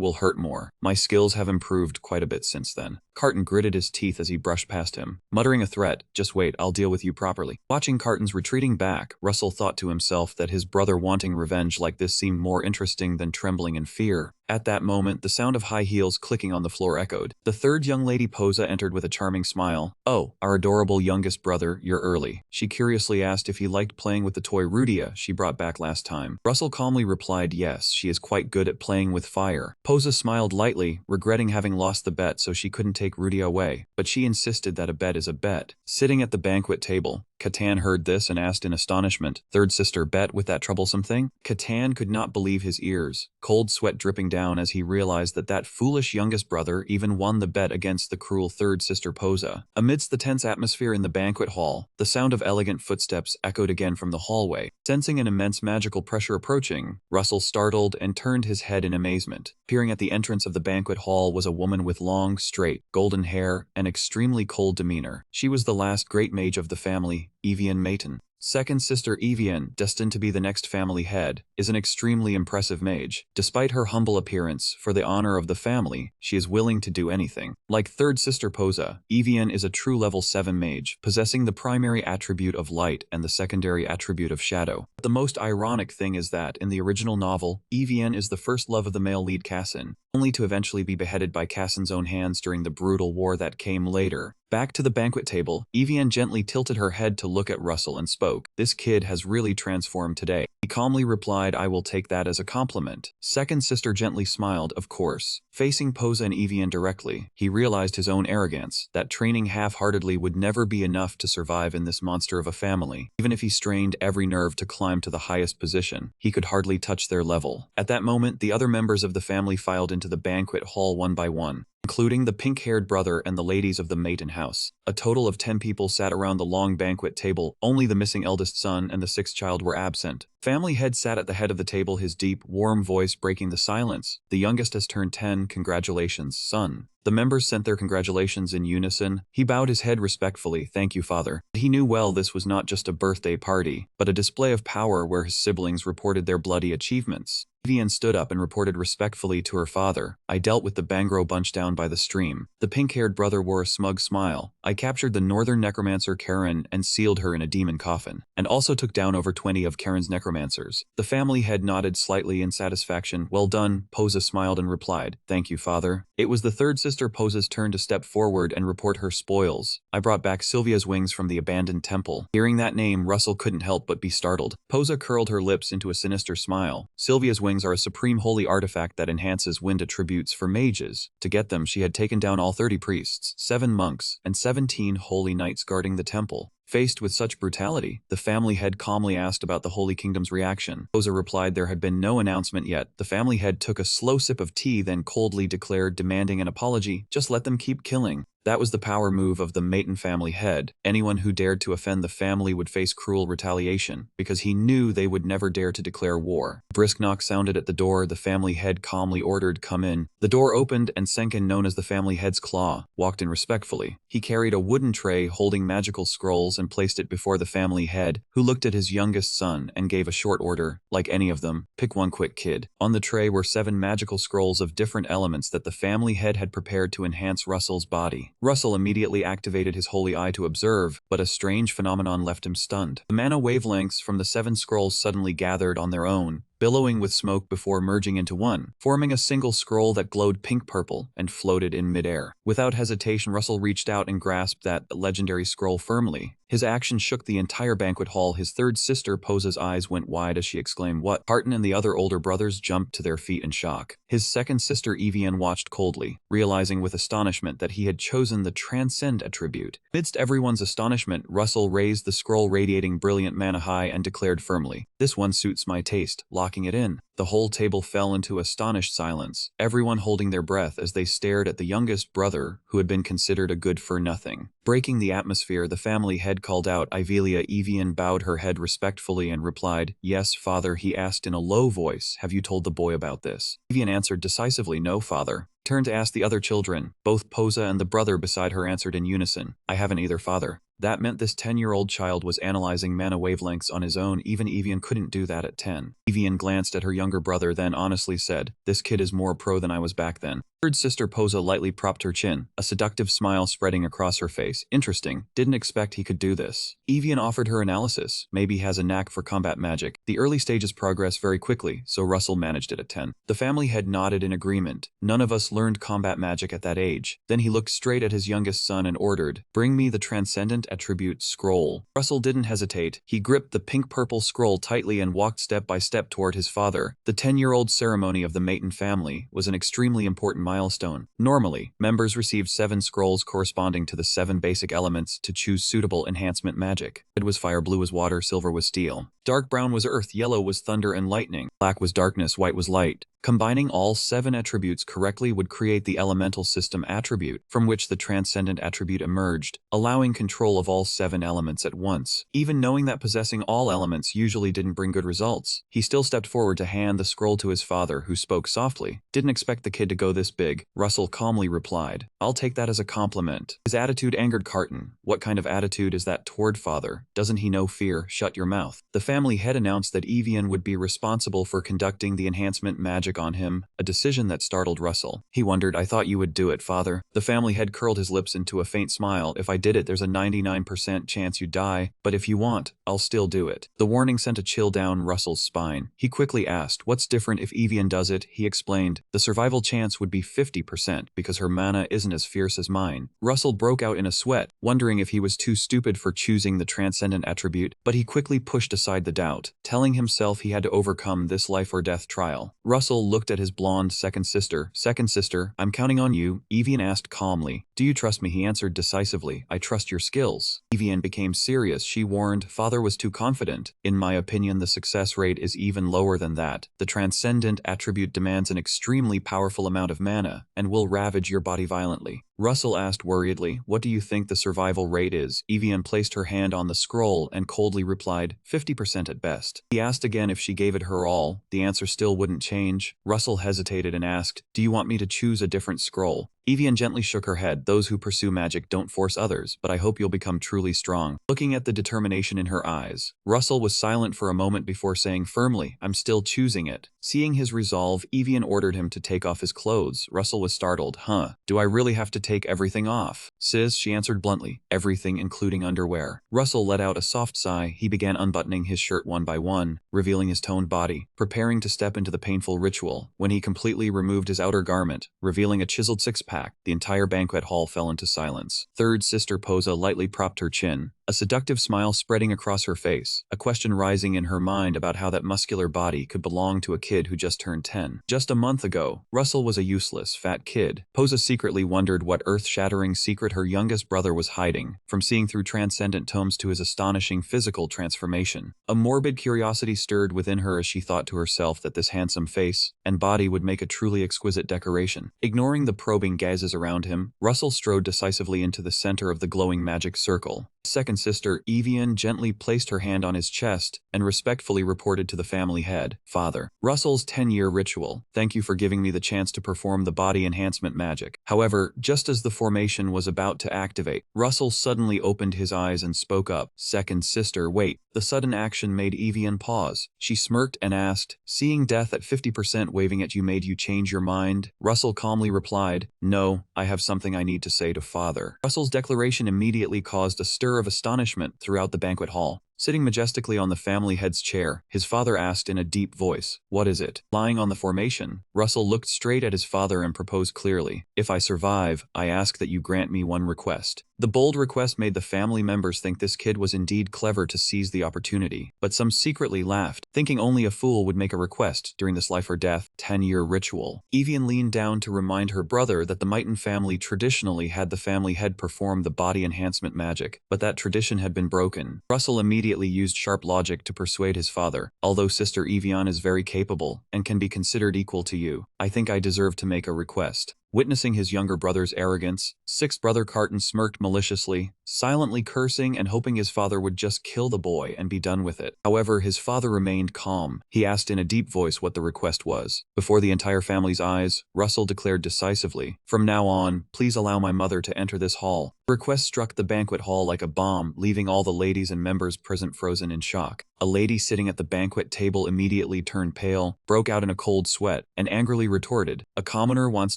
will hurt more. My skills have improved quite a bit since then." Carton gritted his teeth as he brushed past him, muttering a threat, "Just wait, I'll deal with you properly." Watching Carton's retreating back, Russell thought to himself that his brother wanting revenge like this seemed more interesting than trembling in fear. At that moment, the sound of high heels clicking on the floor echoed. The third young lady Posa entered with a charming smile. "Oh, our adorable youngest brother, you're early." She curiously asked if he liked playing with the toy Rudia she brought back last time. Russell calmly replied yes, she is quite good at playing with fire. Posa smiled lightly, regretting having lost the bet so she couldn't take Rudia away, but she insisted that a bet is a bet. Sitting at the banquet table, Catan heard this and asked in astonishment, "Third sister bet with that troublesome thing?" Catan could not believe his ears, cold sweat dripping down as he realized that that foolish youngest brother even won the bet against the cruel third sister Posa. Amidst the tense atmosphere in the banquet hall, the sound of elegant footsteps echoed again from the hallway. Sensing an immense magical pressure approaching, Russell startled and turned his head in amazement. Peering at the entrance of the banquet hall was a woman with long, straight, golden hair and extremely cold demeanor. She was the last great mage of the family, Evian Maiden. Second sister Evian, destined to be the next family head, is an extremely impressive mage. Despite her humble appearance, for the honor of the family, she is willing to do anything. Like third sister Posa, Evian is a true level 7 mage, possessing the primary attribute of light and the secondary attribute of shadow. But the most ironic thing is that, in the original novel, Evian is the first love of the male lead Cassin, only to eventually be beheaded by Cassin's own hands during the brutal war that came later. Back to the banquet table, Evian gently tilted her head to look at Russell and spoke. "This kid has really transformed today." He calmly replied, "I will take that as a compliment." Second sister gently smiled, of course. Facing Posa and Evian directly, he realized his own arrogance, that training half-heartedly would never be enough to survive in this monster of a family. Even if he strained every nerve to climb to the highest position, he could hardly touch their level. At that moment, the other members of the family filed into the banquet hall one by one, including the pink-haired brother and the ladies of the Maiden house. A total of 10 people sat around the long banquet table. Only the missing eldest son and the sixth child were absent. Family head sat at the head of the table, his deep, warm voice breaking the silence. "The youngest has turned 10, congratulations, son." The members sent their congratulations in unison. He bowed his head respectfully, "Thank you, father." He knew well this was not just a birthday party, but a display of power where his siblings reported their bloody achievements. Vivian stood up and reported respectfully to her father, "I dealt with the Bangro bunch down by the stream." The pink-haired brother wore a smug smile. "I captured the northern necromancer Karen and sealed her in a demon coffin, and also took down over 20 of Karen's necromancers." The family head nodded slightly in satisfaction. "Well done." Posa smiled and replied, "Thank you, father." It was the third sister Posa's turn to step forward and report her spoils. "I brought back Sylvia's wings from the abandoned temple." Hearing that name, Russell couldn't help but be startled. Posa curled her lips into a sinister smile. Sylvia's wings are a supreme holy artifact that enhances wind attributes for mages. To get them, she had taken down all 30 priests, 7 monks, and 17 holy knights guarding the temple. Faced with such brutality, the family head calmly asked about the Holy Kingdom's reaction. Posa replied there had been no announcement yet. The family head took a slow sip of tea, then coldly declared, demanding an apology, "Just let them keep killing." That was the power move of the Maiden family head. Anyone who dared to offend the family would face cruel retaliation, because he knew they would never dare to declare war. A brisk knock sounded at the door. The family head calmly ordered, "Come in." The door opened and Senkin, known as the family head's claw, walked in respectfully. He carried a wooden tray holding magical scrolls and placed it before the family head, who looked at his youngest son and gave a short order, "Like any of them, pick one quick, kid." On the tray were 7 magical scrolls of different elements that the family head had prepared to enhance Russell's body. Russell immediately activated his holy eye to observe, but a strange phenomenon left him stunned. The mana wavelengths from the 7 scrolls suddenly gathered on their own, billowing with smoke before merging into one, forming a single scroll that glowed pink-purple and floated in midair. Without hesitation, Russell reached out and grasped that legendary scroll firmly. His action shook the entire banquet hall. His third sister, Posa's eyes went wide as she exclaimed, "What?" Parton and the other older brothers jumped to their feet in shock. His second sister, Evian, watched coldly, realizing with astonishment that he had chosen the Transcend attribute. Amidst everyone's astonishment, Russell raised the scroll radiating brilliant mana high and declared firmly, "This one suits my taste," locking it in. The whole table fell into astonished silence, everyone holding their breath as they stared at the youngest brother, who had been considered a good-for-nothing. Breaking the atmosphere, the family head called out, "Ivelia." Evian bowed her head respectfully and replied, "Yes, father." He asked in a low voice, "Have you told the boy about this?" Evian answered decisively, "No, father." Turned to ask the other children. Both Posa and the brother beside her answered in unison, "I haven't either, father." That meant this 10-year-old child was analyzing mana wavelengths on his own. Even Evian couldn't do that at 10. Evian glanced at her younger brother, then honestly said, "This kid is more pro than I was back then." Third sister Posa lightly propped her chin, a seductive smile spreading across her face. "Interesting. Didn't expect he could do this." Evian offered her analysis. "Maybe he has a knack for combat magic." The early stages progress very quickly, so Russell managed it at 10. The family head nodded in agreement. "None of us learned combat magic at that age." Then he looked straight at his youngest son and ordered, "Bring me the Transcendent Attribute scroll." Russell didn't hesitate. He gripped the pink-purple scroll tightly and walked step by step toward his father. The 10-year-old ceremony of the Maton family was an extremely important milestone. Normally, members received 7 scrolls corresponding to the 7 basic elements to choose suitable enhancement magic. Red was fire, blue was water, silver was steel. Dark brown was earth, yellow was thunder and lightning. Black was darkness, white was light. Combining all 7 attributes correctly would create the elemental system attribute, from which the transcendent attribute emerged, allowing control of all 7 elements at once. Even knowing that possessing all elements usually didn't bring good results, he still stepped forward to hand the scroll to his father, who spoke softly. "Didn't expect the kid to go this big," Russell calmly replied. "I'll take that as a compliment." His attitude angered Carton. "What kind of attitude is that toward father? Doesn't he know fear? Shut your mouth." The family head announced that Evian would be responsible for conducting the enhancement magic on him, a decision that startled Russell. He wondered, "I thought you would do it, father." The family head curled his lips into a faint smile. "If I did it, there's a 99% chance you'd die, but if you want, I'll still do it." The warning sent a chill down Russell's spine. He quickly asked, "What's different if Evian does it?" He explained, "The survival chance would be 50% because her mana isn't as fierce as mine." Russell broke out in a sweat, wondering if he was too stupid for choosing the transcendent attribute, but he quickly pushed aside the doubt, telling himself he had to overcome this life or death trial. Russell looked at his blonde second sister. "Second sister, I'm counting on you," Evian asked calmly. "Do you trust me?" He answered decisively. "I trust your skills." Evian became serious. She warned, "Father was too confident. In my opinion, the success rate is even lower than that. The transcendent attribute demands an extremely powerful amount of mana, and will ravage your body violently." Russell asked worriedly, "What do you think the survival rate is?" Evian placed her hand on the scroll and coldly replied, 50% at best. He asked again if she gave it her all. The answer still wouldn't change. Russell hesitated and asked, "Do you want me to choose a different scroll?" Evian gently shook her head. "Those who pursue magic don't force others, but I hope you'll become truly strong." Looking at the determination in her eyes, Russell was silent for a moment before saying firmly, "I'm still choosing it." Seeing his resolve, Evian ordered him to take off his clothes. Russell was startled. "Huh? Do I really have to take everything off?" "Sis," she answered bluntly, "everything including underwear." Russell let out a soft sigh. He began unbuttoning his shirt one by one, revealing his toned body, preparing to step into the painful ritual. When he completely removed his outer garment, revealing a chiseled six-pack, the entire banquet hall fell into silence. Third sister Posa lightly propped her chin, a seductive smile spreading across her face, a question rising in her mind about how that muscular body could belong to a kid who just turned 10. Just a month ago, Russell was a useless, fat kid. Posa secretly wondered what earth-shattering secret her youngest brother was hiding, from seeing through transcendent tomes to his astonishing physical transformation. A morbid curiosity stirred within her as she thought to herself that this handsome face and body would make a truly exquisite decoration. Ignoring the probing gazes around him, Russell strode decisively into the center of the glowing magic circle. Second sister, Evian, gently placed her hand on his chest and respectfully reported to the family head, "Father, Russell's 10-year ritual. Thank you for giving me the chance to perform the body enhancement magic." However, just as the formation was about to activate, Russell suddenly opened his eyes and spoke up. "Second sister, wait." The sudden action made Evian pause. She smirked and asked, "Seeing death at 50% waving at you made you change your mind?" Russell calmly replied, "No, I have something I need to say to father." Russell's declaration immediately caused a stir of astonishment throughout the banquet hall. Sitting majestically on the family head's chair, his father asked in a deep voice, "What is it?" Lying on the formation, Russell looked straight at his father and proposed clearly, "If I survive, I ask that you grant me one request." The bold request made the family members think this kid was indeed clever to seize the opportunity, but some secretly laughed, thinking only a fool would make a request during this life-or-death 10-year ritual. Evian leaned down to remind her brother that the Mighton family traditionally had the family head perform the body enhancement magic, but that tradition had been broken. Russell immediately used sharp logic to persuade his father, "Although Sister Evian is very capable and can be considered equal to you, I think I deserve to make a request." Witnessing his younger brother's arrogance, sixth brother Carton smirked maliciously, silently cursing and hoping his father would just kill the boy and be done with it. However, his father remained calm. He asked in a deep voice what the request was. Before the entire family's eyes, Russell declared decisively, "From now on, please allow my mother to enter this hall." The request struck the banquet hall like a bomb, leaving all the ladies and members present frozen in shock. A lady sitting at the banquet table immediately turned pale, broke out in a cold sweat, and angrily retorted, "A commoner wants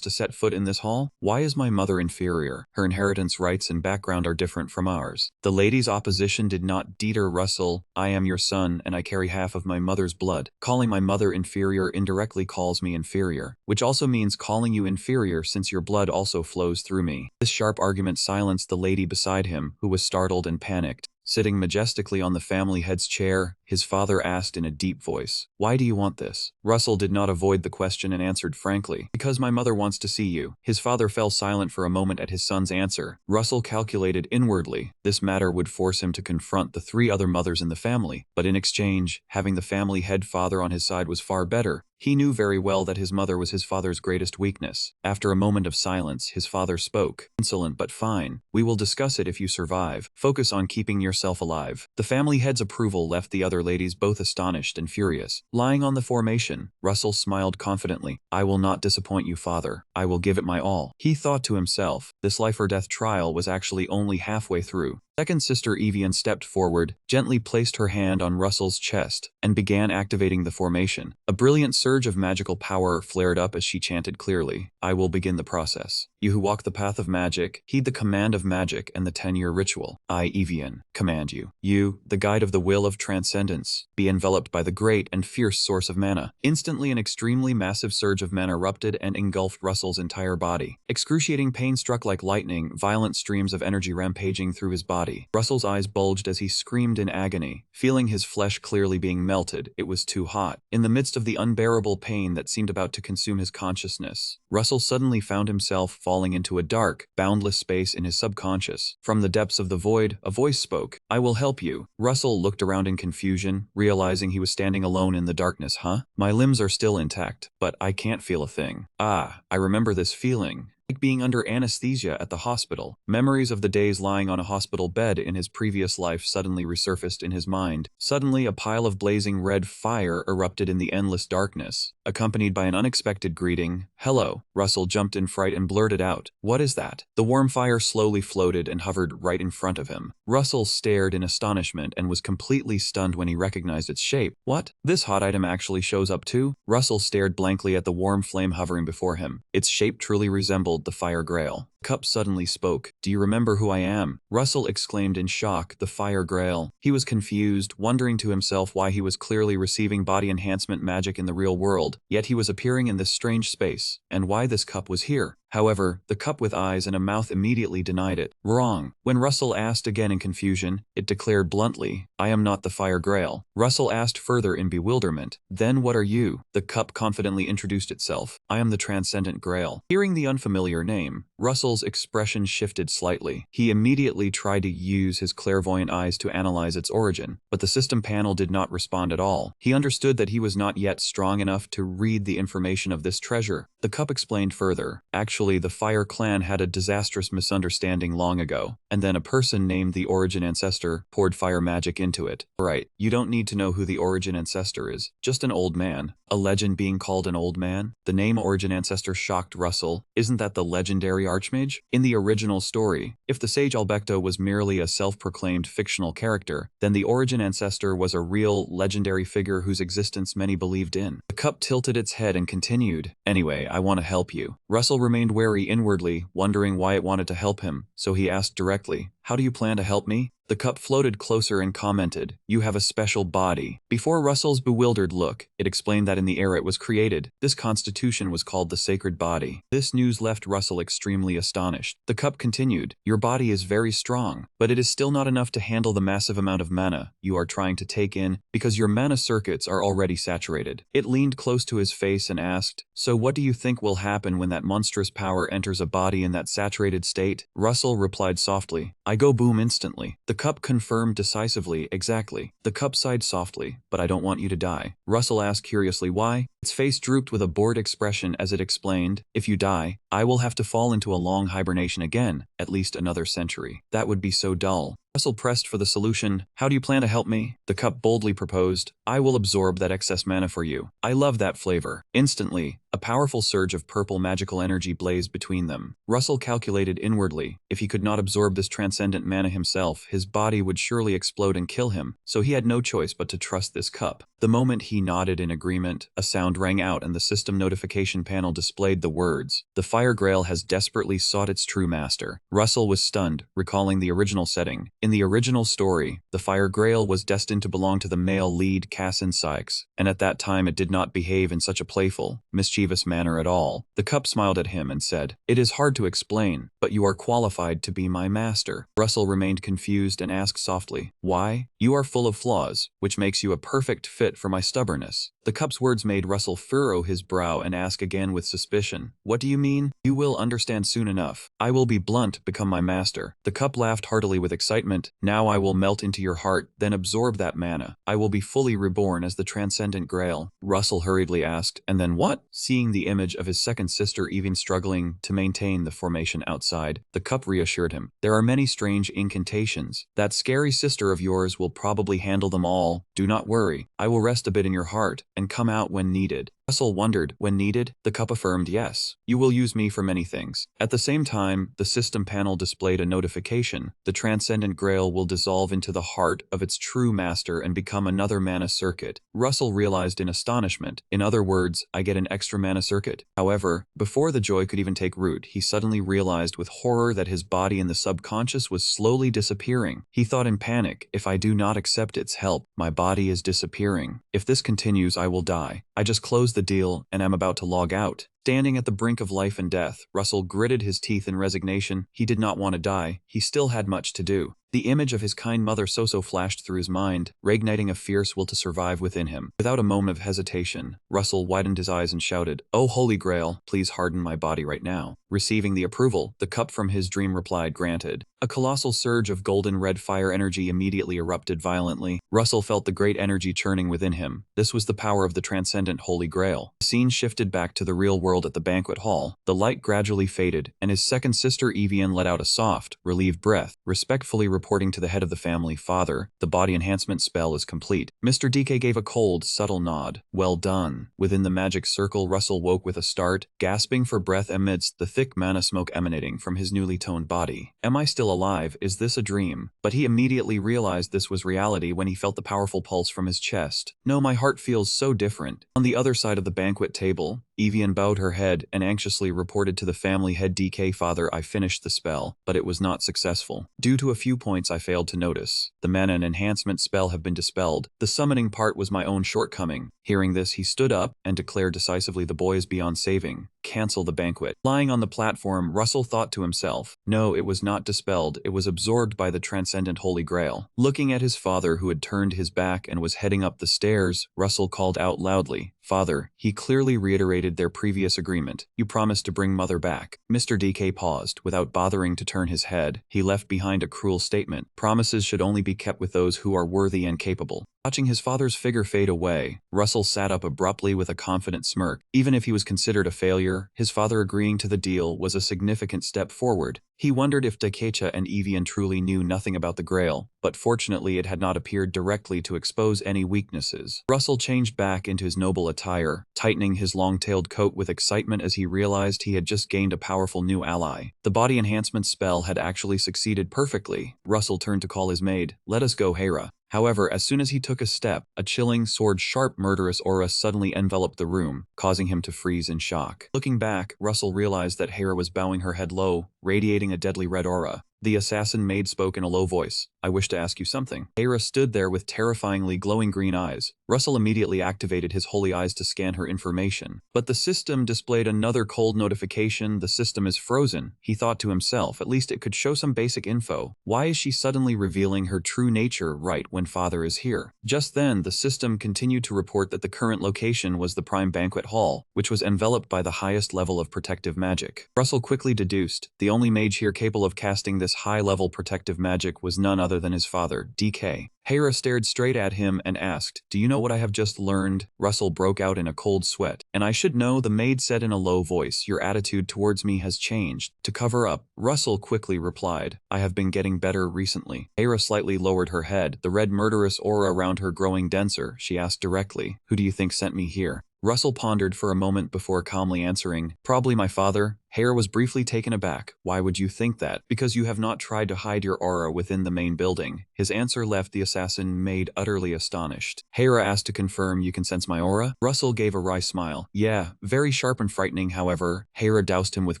to set foot in this hall? Why is my mother inferior? Her inheritance rights and background are different from ours." The lady's opposition did not deter Russell. "I am your son, and I carry half of my mother's blood. Calling my mother inferior indirectly calls me inferior, which also means calling you inferior since your blood also flows through me." This sharp argument silenced the lady beside him, who was startled and panicked. Sitting majestically on the family head's chair, his father asked in a deep voice, "Why do you want this?" Russell did not avoid the question and answered frankly, "Because my mother wants to see you." His father fell silent for a moment at his son's answer. Russell calculated inwardly this matter would force him to confront the three other mothers in the family, but in exchange, having the family head father on his side was far better. He knew very well that his mother was his father's greatest weakness. After a moment of silence, his father spoke, "Insolent but fine. We will discuss it if you survive. Focus on keeping yourself alive." The family head's approval left the other ladies both astonished and furious. Lying on the formation, Russell smiled confidently, "I will not disappoint you, father. I will give it my all." He thought to himself, this life-or-death trial was actually only halfway through. Second sister Evian stepped forward, gently placed her hand on Russell's chest, and began activating the formation. A brilliant surge of magical power flared up as she chanted clearly, "I will begin the process. You who walk the path of magic, heed the command of magic and the 10-year ritual. I, Evian, command you. You, the guide of the will of transcendence, be enveloped by the great and fierce source of mana." Instantly an extremely massive surge of mana erupted and engulfed Russell's entire body. Excruciating pain struck like lightning, violent streams of energy rampaging through his body. Russell's eyes bulged as he screamed in agony, feeling his flesh clearly being melted. It was too hot. In the midst of the unbearable pain that seemed about to consume his consciousness, Russell suddenly found himself falling into a dark, boundless space in his subconscious. From the depths of the void, a voice spoke, "I will help you." Russell looked around in confusion, realizing he was standing alone in the darkness. My limbs are still intact, but I can't feel a thing. I remember this feeling. Like being under anesthesia at the hospital. Memories of the days lying on a hospital bed in his previous life suddenly resurfaced in his mind. Suddenly, a pile of blazing red fire erupted in the endless darkness, accompanied by an unexpected greeting, "Hello." Russell jumped in fright and blurted out, "What is that?" The warm fire slowly floated and hovered right in front of him. Russell stared in astonishment and was completely stunned when he recognized its shape. "What? This hot item actually shows up too?" Russell stared blankly at the warm flame hovering before him. Its shape truly resembled the fire grail. Cup suddenly spoke, "Do you remember who I am?" Russell exclaimed in shock, "The fire grail." He was confused, wondering to himself why he was clearly receiving body enhancement magic in the real world, yet he was appearing in this strange space, and why this cup was here. However, the cup with eyes and a mouth immediately denied it. Wrong. When Russell asked again in confusion, it declared bluntly, "I am not the fire grail." Russell asked further in bewilderment, "Then what are you?" The cup confidently introduced itself, "I am the transcendent grail." Hearing the unfamiliar name, Russell's expression shifted slightly. He immediately tried to use his clairvoyant eyes to analyze its origin, but the system panel did not respond at all. He understood that he was not yet strong enough to read the information of this treasure. The cup explained further, "Actually, the Fire Clan had a disastrous misunderstanding long ago, and then a person named the Origin Ancestor poured fire magic into it." Right, you don't need to know who the Origin Ancestor is, just an old man. A legend being called an old man? The name Origin Ancestor shocked Russell. Isn't that the legendary Archmage? In the original story, if the Sage Albecto was merely a self-proclaimed fictional character, then the Origin Ancestor was a real, legendary figure whose existence many believed in. The cup tilted its head and continued, "Anyway, I want to help you." Russell remained wary inwardly, wondering why it wanted to help him, so he asked directly, "How do you plan to help me?" The cup floated closer and commented, "You have a special body." Before Russell's bewildered look, it explained that in the era it was created, this constitution was called the sacred body. This news left Russell extremely astonished. The cup continued, "Your body is very strong, but it is still not enough to handle the massive amount of mana you are trying to take in because your mana circuits are already saturated." It leaned close to his face and asked, "So what do you think will happen when that monstrous power enters a body in that saturated state?" Russell replied softly, "I go boom instantly." The cup confirmed decisively, "Exactly." The cup sighed softly, "But I don't want you to die." Russell asked curiously why. Its face drooped with a bored expression as it explained, "If you die, I will have to fall into a long hibernation again, at least another century. That would be so dull." Russell pressed for the solution. "How do you plan to help me?" The cup boldly proposed, "I will absorb that excess mana for you. I love that flavor." Instantly, a powerful surge of purple magical energy blazed between them. Russell calculated inwardly, if he could not absorb this transcendent mana himself, his body would surely explode and kill him, so he had no choice but to trust this cup. The moment he nodded in agreement, a sound rang out and the system notification panel displayed the words, "The Fire Grail has desperately sought its true master." Russell was stunned, recalling the original setting. In the original story, the Fire Grail was destined to belong to the male lead Cassin Sykes, and at that time it did not behave in such a playful, mischievous manner at all. The cup smiled at him and said, "It is hard to explain, but you are qualified to be my master." Russell remained confused and asked softly, "Why? You are full of flaws, which makes you a perfect fit for my stubbornness." The cup's words made Russell furrow his brow and ask again with suspicion, "What do you mean?" "You will understand soon enough. I will be blunt, become my master." The cup laughed heartily with excitement. "Now I will melt into your heart, then absorb that mana. I will be fully reborn as the transcendent grail." Russell hurriedly asked, "And then what?" Seeing the image of his second sister even struggling to maintain the formation outside, the cup reassured him, "There are many strange incantations. That scary sister of yours will probably handle them all. Do not worry. I will rest a bit in your heart and come out when needed." Russell wondered, when needed? The cup affirmed, "Yes. You will use me for many things." At the same time, the system panel displayed a notification. The transcendent grail will dissolve into the heart of its true master and become another mana circuit. Russell realized in astonishment. In other words, I get an extra mana circuit. However, before the joy could even take root, he suddenly realized with horror that his body in the subconscious was slowly disappearing. He thought in panic, "If I do not accept its help, my body is disappearing. If this continues, I will die. I just closed the deal and am about to log out." Standing at the brink of life and death, Russell gritted his teeth in resignation. He did not want to die. He still had much to do. The image of his kind mother so flashed through his mind, reigniting a fierce will to survive within him. Without a moment of hesitation, Russell widened his eyes and shouted, "Oh Holy Grail, please harden my body right now." Receiving the approval, the cup from his dream replied, "Granted." A colossal surge of golden red fire energy immediately erupted violently. Russell felt the great energy churning within him. This was the power of the transcendent Holy Grail. The scene shifted back to the real world at the banquet hall. The light gradually faded, and his second sister Evian let out a soft, relieved breath, respectfully reporting to the head of the family, "Father, the body enhancement spell is complete." Mr. DK gave a cold, subtle nod. "Well done." Within the magic circle, Russell woke with a start, gasping for breath amidst the thick mana smoke emanating from his newly toned body. "Am I still alive? Is this a dream?" But he immediately realized this was reality when he felt the powerful pulse from his chest. "No, my heart feels so different." On the other side of the banquet table, Evian bowed her head and anxiously reported to the family head, "DK Father, I finished the spell, but it was not successful. Due to a few points I failed to notice. The mana and enhancement spell have been dispelled. The summoning part was my own shortcoming." Hearing this, he stood up and declared decisively, "The boy is beyond saving. Cancel the banquet." Lying on the platform, Russell thought to himself, no, it was not dispelled, it was absorbed by the transcendent Holy Grail. Looking at his father who had turned his back and was heading up the stairs, Russell called out loudly, "Father." He clearly reiterated their previous agreement. "You promised to bring mother back." Mr. DK paused. Without bothering to turn his head, he left behind a cruel statement. Promises should only be kept with those who are worthy and capable. Watching his father's figure fade away, Russell sat up abruptly with a confident smirk. Even if he was considered a failure, his father agreeing to the deal was a significant step forward. He wondered if Dakecha and Evian truly knew nothing about the Grail, but fortunately it had not appeared directly to expose any weaknesses. Russell changed back into his noble attire, tightening his long-tailed coat with excitement as he realized he had just gained a powerful new ally. The body enhancement spell had actually succeeded perfectly. Russell turned to call his maid, "Let us go, Hera." However, as soon as he took a step, a chilling, sword-sharp murderous aura suddenly enveloped the room, causing him to freeze in shock. Looking back, Russell realized that Hera was bowing her head low, radiating a deadly red aura. The assassin maid spoke in a low voice. I wish to ask you something. Hera stood there with terrifyingly glowing green eyes. Russell immediately activated his holy eyes to scan her information. But the system displayed another cold notification. The system is frozen. He thought to himself, at least it could show some basic info. Why is she suddenly revealing her true nature right when father is here? Just then, the system continued to report that the current location was the Prime Banquet Hall, which was enveloped by the highest level of protective magic. Russell quickly deduced, the only mage here capable of casting this high-level protective magic was none other than his father, DK. Hera stared straight at him and asked, do you know what I have just learned? Russell broke out in a cold sweat. And I should know, the maid said in a low voice, your attitude towards me has changed. To cover up, Russell quickly replied, I have been getting better recently. Hera slightly lowered her head, the red murderous aura around her growing denser. She asked directly, who do you think sent me here? Russell pondered for a moment before calmly answering, probably my father. Hera was briefly taken aback. Why would you think that? Because you have not tried to hide your aura within the main building. His answer left the assassin maid utterly astonished. Hera asked to confirm, you can sense my aura? Russell gave a wry smile. Yeah, very sharp and frightening. However, Hera doused him with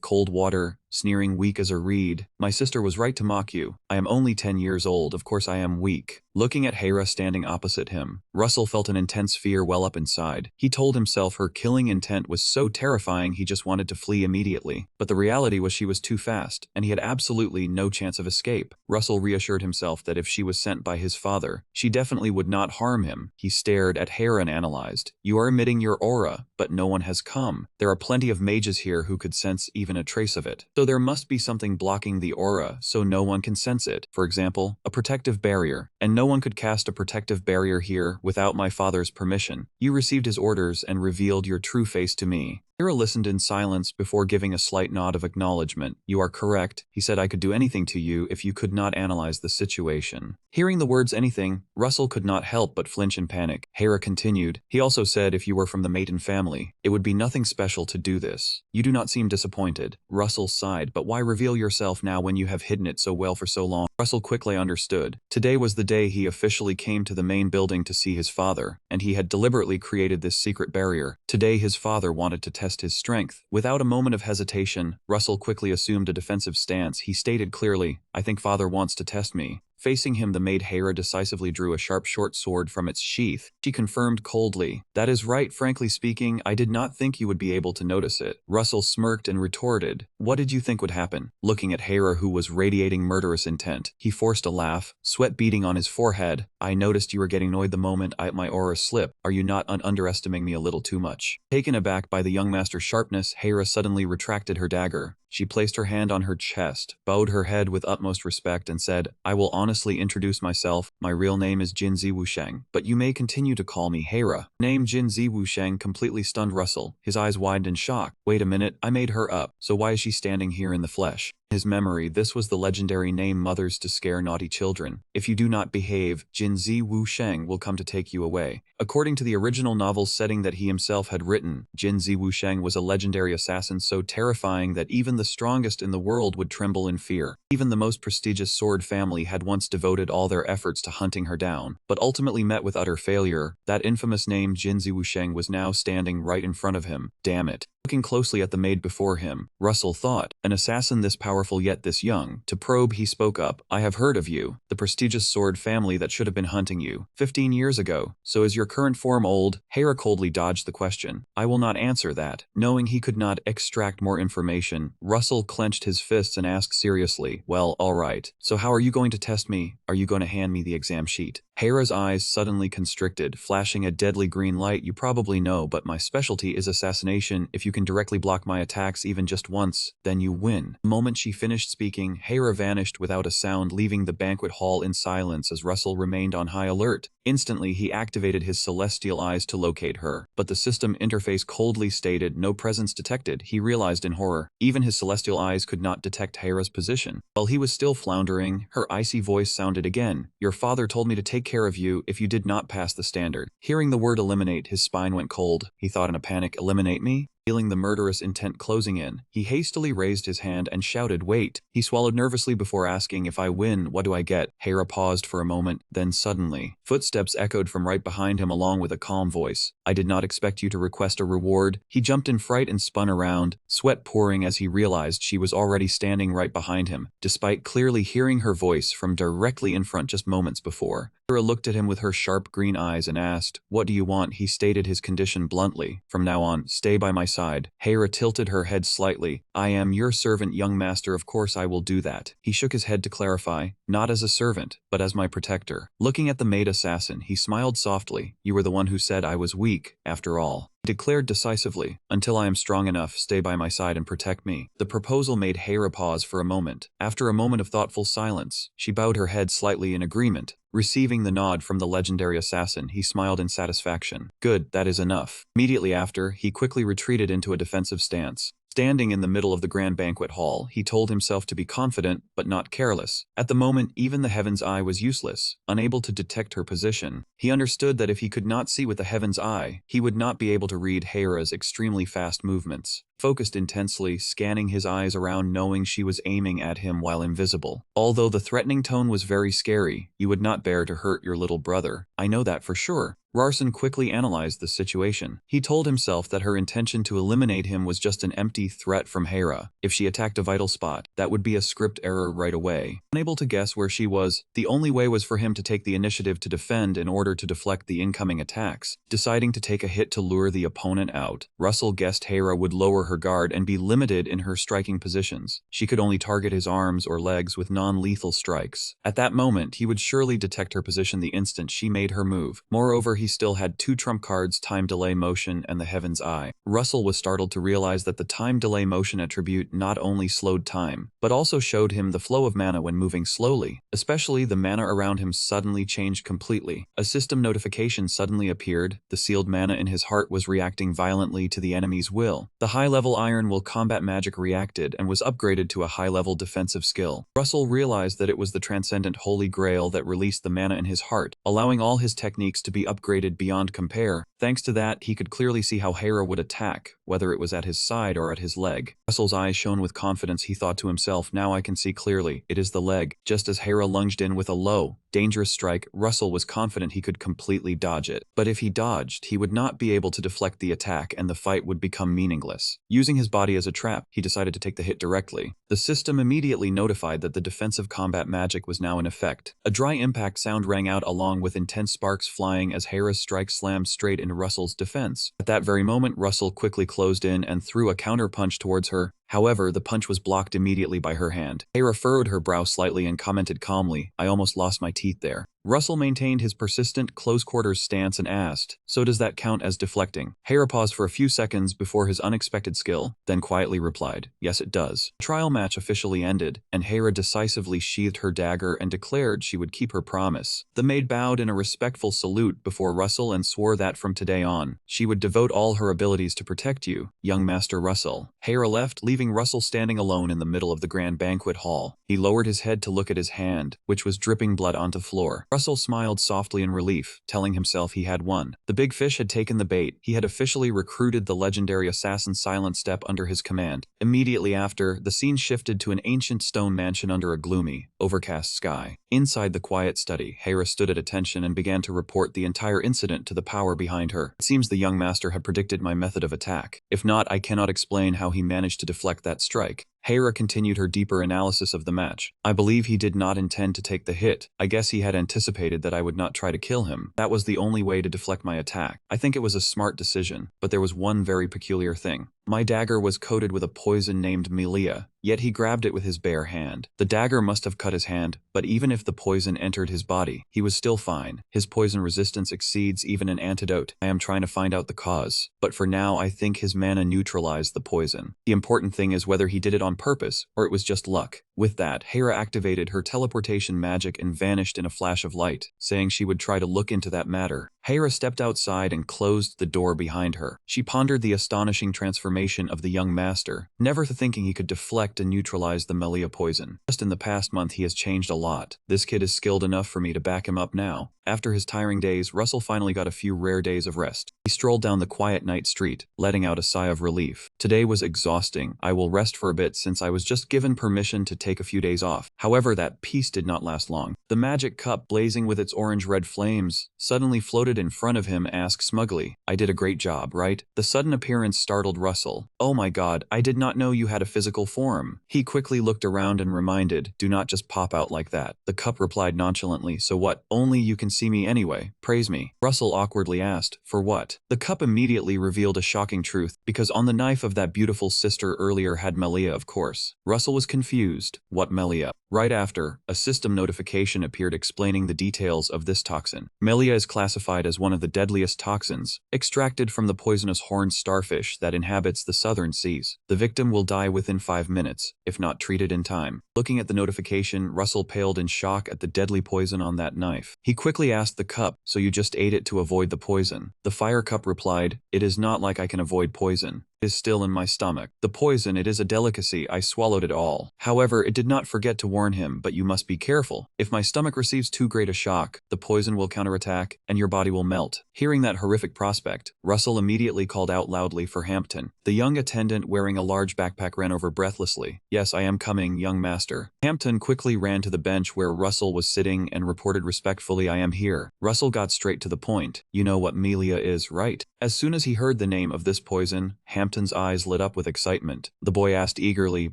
cold water, sneering, weak as a reed. My sister was right to mock you. I am only 10 years old, of course I am weak. Looking at Hera standing opposite him, Russell felt an intense fear well up inside. He told himself her killing intent was so terrifying he just wanted to flee immediately. But the reality was she was too fast, and he had absolutely no chance of escape. Russell reassured himself that if she was sent by his father, she definitely would not harm him. He stared at Hera and analyzed. You are emitting your aura, but no one has come. There are plenty of mages here who could sense even a trace of it. So there must be something blocking the aura so no one can sense it. For example, a protective barrier. And no one could cast a protective barrier here without my father's permission. You received his orders and revealed your true face to me. Hera listened in silence before giving a slight nod of acknowledgement. You are correct. He said I could do anything to you if you could not analyze the situation. Hearing the words anything, Russell could not help but flinch in panic. Hera continued, he also said if you were from the Maiden family, it would be nothing special to do this. You do not seem disappointed. Russell sighed, but why reveal yourself now when you have hidden it so well for so long? Russell quickly understood. Today was the day he officially came to the main building to see his father, and he had deliberately created this secret barrier. Today his father wanted to test his strength. Without a moment of hesitation, Russell quickly assumed a defensive stance. He stated clearly, I think father wants to test me. Facing him, the maid Hera decisively drew a sharp short sword from its sheath. She confirmed coldly, that is right, frankly speaking, I did not think you would be able to notice it. Russell smirked and retorted, what did you think would happen? Looking at Hera, who was radiating murderous intent, he forced a laugh, sweat beading on his forehead. I noticed you were getting annoyed the moment my aura slipped. Are you not underestimating me a little too much? Taken aback by the young master's sharpness, Hera suddenly retracted her dagger. She placed her hand on her chest, bowed her head with utmost respect, and said, I will honestly introduce myself. My real name is Jinzi Wusheng, but you may continue to call me Hera. Name Jinzi Wusheng completely stunned Russell. His eyes widened in shock. Wait a minute, I made her up, so why is she standing here in the flesh? His memory, this was the legendary name mothers to scare naughty children. If you do not behave, Jinzi Wusheng will come to take you away. According to the original novel setting that he himself had written, Jinzi Wusheng was a legendary assassin so terrifying that even the strongest in the world would tremble in fear. Even the most prestigious sword family had once devoted all their efforts to hunting her down, but ultimately met with utter failure. That infamous name Jinzi Wusheng was now standing right in front of him. Damn it. Looking closely at the maid before him, Russell thought, an assassin this powerful yet this young. To probe, he spoke up, I have heard of you, the prestigious sword family that should have been hunting you 15 years ago. So is your current form old? Hera coldly dodged the question. I will not answer that. Knowing he could not extract more information, Russell clenched his fists and asked seriously, well, alright. So how are you going to test me? Are you going to hand me the exam sheet? Hera's eyes suddenly constricted, flashing a deadly green light. You probably know, but my specialty is assassination. If you can directly block my attacks even just once, then you win. The moment she finished speaking, Hera vanished without a sound, leaving the banquet hall in silence as Russell remained on high alert. Instantly, he activated his celestial eyes to locate her, but the system interface coldly stated no presence detected. He realized in horror, even his celestial eyes could not detect Hera's position. While he was still floundering, her icy voice sounded again. Your father told me to take care of you if you did not pass the standard. Hearing the word eliminate, his spine went cold. He thought in a panic, eliminate me? Feeling the murderous intent closing in, he hastily raised his hand and shouted, "Wait!" He swallowed nervously before asking, "If I win, what do I get?" Hera paused for a moment, then suddenly, footsteps echoed from right behind him along with a calm voice. "I did not expect you to request a reward." He jumped in fright and spun around, sweat pouring as he realized she was already standing right behind him, despite clearly hearing her voice from directly in front just moments before. Hera looked at him with her sharp green eyes and asked, "What do you want?" He stated his condition bluntly. "From now on, stay by my side." Hera tilted her head slightly. "I am your servant, young master. Of course I will do that." He shook his head to clarify, "Not as a servant, but as my protector." Looking at the maid assassin, he smiled softly. "You were the one who said I was weak, after all." He declared decisively, "Until I am strong enough, stay by my side and protect me." The proposal made Hera pause for a moment. After a moment of thoughtful silence, she bowed her head slightly in agreement. Receiving the nod from the legendary assassin, he smiled in satisfaction. "Good, that is enough." Immediately after, he quickly retreated into a defensive stance. Standing in the middle of the grand banquet hall, he told himself to be confident, but not careless. At the moment, even the Heaven's Eye was useless, unable to detect her position. He understood that if he could not see with the Heaven's Eye, he would not be able to read Hera's extremely fast movements. Focused intensely, scanning his eyes around knowing she was aiming at him while invisible. Although the threatening tone was very scary, "You would not bear to hurt your little brother. I know that for sure." Rarson quickly analyzed the situation. He told himself that her intention to eliminate him was just an empty threat from Hera. If she attacked a vital spot, that would be a script error right away. Unable to guess where she was, the only way was for him to take the initiative to defend in order to deflect the incoming attacks. Deciding to take a hit to lure the opponent out, Russell guessed Hera would lower her guard and be limited in her striking positions. She could only target his arms or legs with non-lethal strikes. At that moment, he would surely detect her position the instant she made her move. Moreover, he still had two trump cards, Time Delay Motion and the Heaven's Eye. Russell was startled to realize that the Time Delay Motion attribute not only slowed time, but also showed him the flow of mana when moving slowly. Especially, the mana around him suddenly changed completely. A system notification suddenly appeared. The sealed mana in his heart was reacting violently to the enemy's will. The high-level Iron Will combat magic reacted and was upgraded to a high-level defensive skill. Russell realized that it was the transcendent Holy Grail that released the mana in his heart, allowing all his techniques to be upgraded beyond compare. Thanks to that, he could clearly see how Hera would attack, whether it was at his side or at his leg. Russell's eyes shone with confidence. He thought to himself, "Now I can see clearly. It is the leg." Just as Hera lunged in with a low, dangerous strike, Russell was confident he could completely dodge it. But if he dodged, he would not be able to deflect the attack and the fight would become meaningless. Using his body as a trap, he decided to take the hit directly. The system immediately notified that the defensive combat magic was now in effect. A dry impact sound rang out along with intense sparks flying as Hera's strike slammed straight into Russell's defense. At that very moment, Russell quickly closed in and threw a counter punch towards her. However, the punch was blocked immediately by her hand. Hera furrowed her brow slightly and commented calmly, "I almost lost my teeth there." Russell maintained his persistent close-quarters stance and asked, "So does that count as deflecting?" Hera paused for a few seconds before his unexpected skill, then quietly replied, "Yes, it does." The trial match officially ended, and Hera decisively sheathed her dagger and declared she would keep her promise. The maid bowed in a respectful salute before Russell and swore that from today on, she would devote all her abilities to protect you, young Master Russell. Hera left, leaving Russell standing alone in the middle of the grand banquet hall. He lowered his head to look at his hand, which was dripping blood onto the floor. Russell smiled softly in relief, telling himself he had won. The big fish had taken the bait. He had officially recruited the legendary assassin Silent Step under his command. Immediately after, the scene shifted to an ancient stone mansion under a gloomy, overcast sky. Inside the quiet study, Hera stood at attention and began to report the entire incident to the power behind her. "It seems the young master had predicted my method of attack. If not, I cannot explain how he managed to deflect that strike." Hera continued her deeper analysis of the match. "I believe he did not intend to take the hit. I guess he had anticipated that I would not try to kill him. That was the only way to deflect my attack. I think it was a smart decision, but there was one very peculiar thing. My dagger was coated with a poison named Melia, yet he grabbed it with his bare hand. The dagger must have cut his hand, but even if the poison entered his body, he was still fine. His poison resistance exceeds even an antidote. I am trying to find out the cause, but for now I think his mana neutralized the poison. The important thing is whether he did it on purpose, or it was just luck." With that, Hera activated her teleportation magic and vanished in a flash of light, saying she would try to look into that matter. Hera stepped outside and closed the door behind her. She pondered the astonishing transformation of the young master, never thinking he could deflect and neutralize the Melia poison. Just in the past month he has changed a lot. This kid is skilled enough for me to back him up now. After his tiring days, Russell finally got a few rare days of rest. He strolled down the quiet night street, letting out a sigh of relief. Today was exhausting. I will rest for a bit since I was just given permission to take a few days off. However, that peace did not last long. The magic cup, blazing with its orange-red flames, suddenly floated in front of him, asked smugly, "I did a great job, right?" The sudden appearance startled Russell. "Oh my god, I did not know you had a physical form." He quickly looked around and reminded, "Do not just pop out like that." The cup replied nonchalantly, "So what? Only you can see me anyway. Praise me." Russell awkwardly asked, "For what?" The cup immediately revealed a shocking truth, because on the knife of that beautiful sister earlier had Melia, of course. Russell was confused. What Melia? Right after, a system notification appeared explaining the details of this toxin. Melia is classified as one of the deadliest toxins, extracted from the poisonous horned starfish that inhabits the southern seas. The victim will die within 5 minutes, if not treated in time. Looking at the notification, Russell paled in shock at the deadly poison on that knife. He quickly asked the cup, "So you just ate it to avoid the poison?" The fire cup replied, "It is not like I can avoid poison. It is still in my stomach. The poison, it is a delicacy. I swallowed it all." However, it did not forget to warn him, "But you must be careful. If my stomach receives too great a shock, the poison will counterattack, and your body will melt." Hearing that horrific prospect, Russell immediately called out loudly for Hampton. The young attendant wearing a large backpack ran over breathlessly. "Yes, I am coming, young master." Hampton quickly ran to the bench where Russell was sitting and reported respectfully, "I am here." Russell got straight to the point. "You know what Melia is, right?" As soon as he heard the name of this poison, Hampton's eyes lit up with excitement. The boy asked eagerly,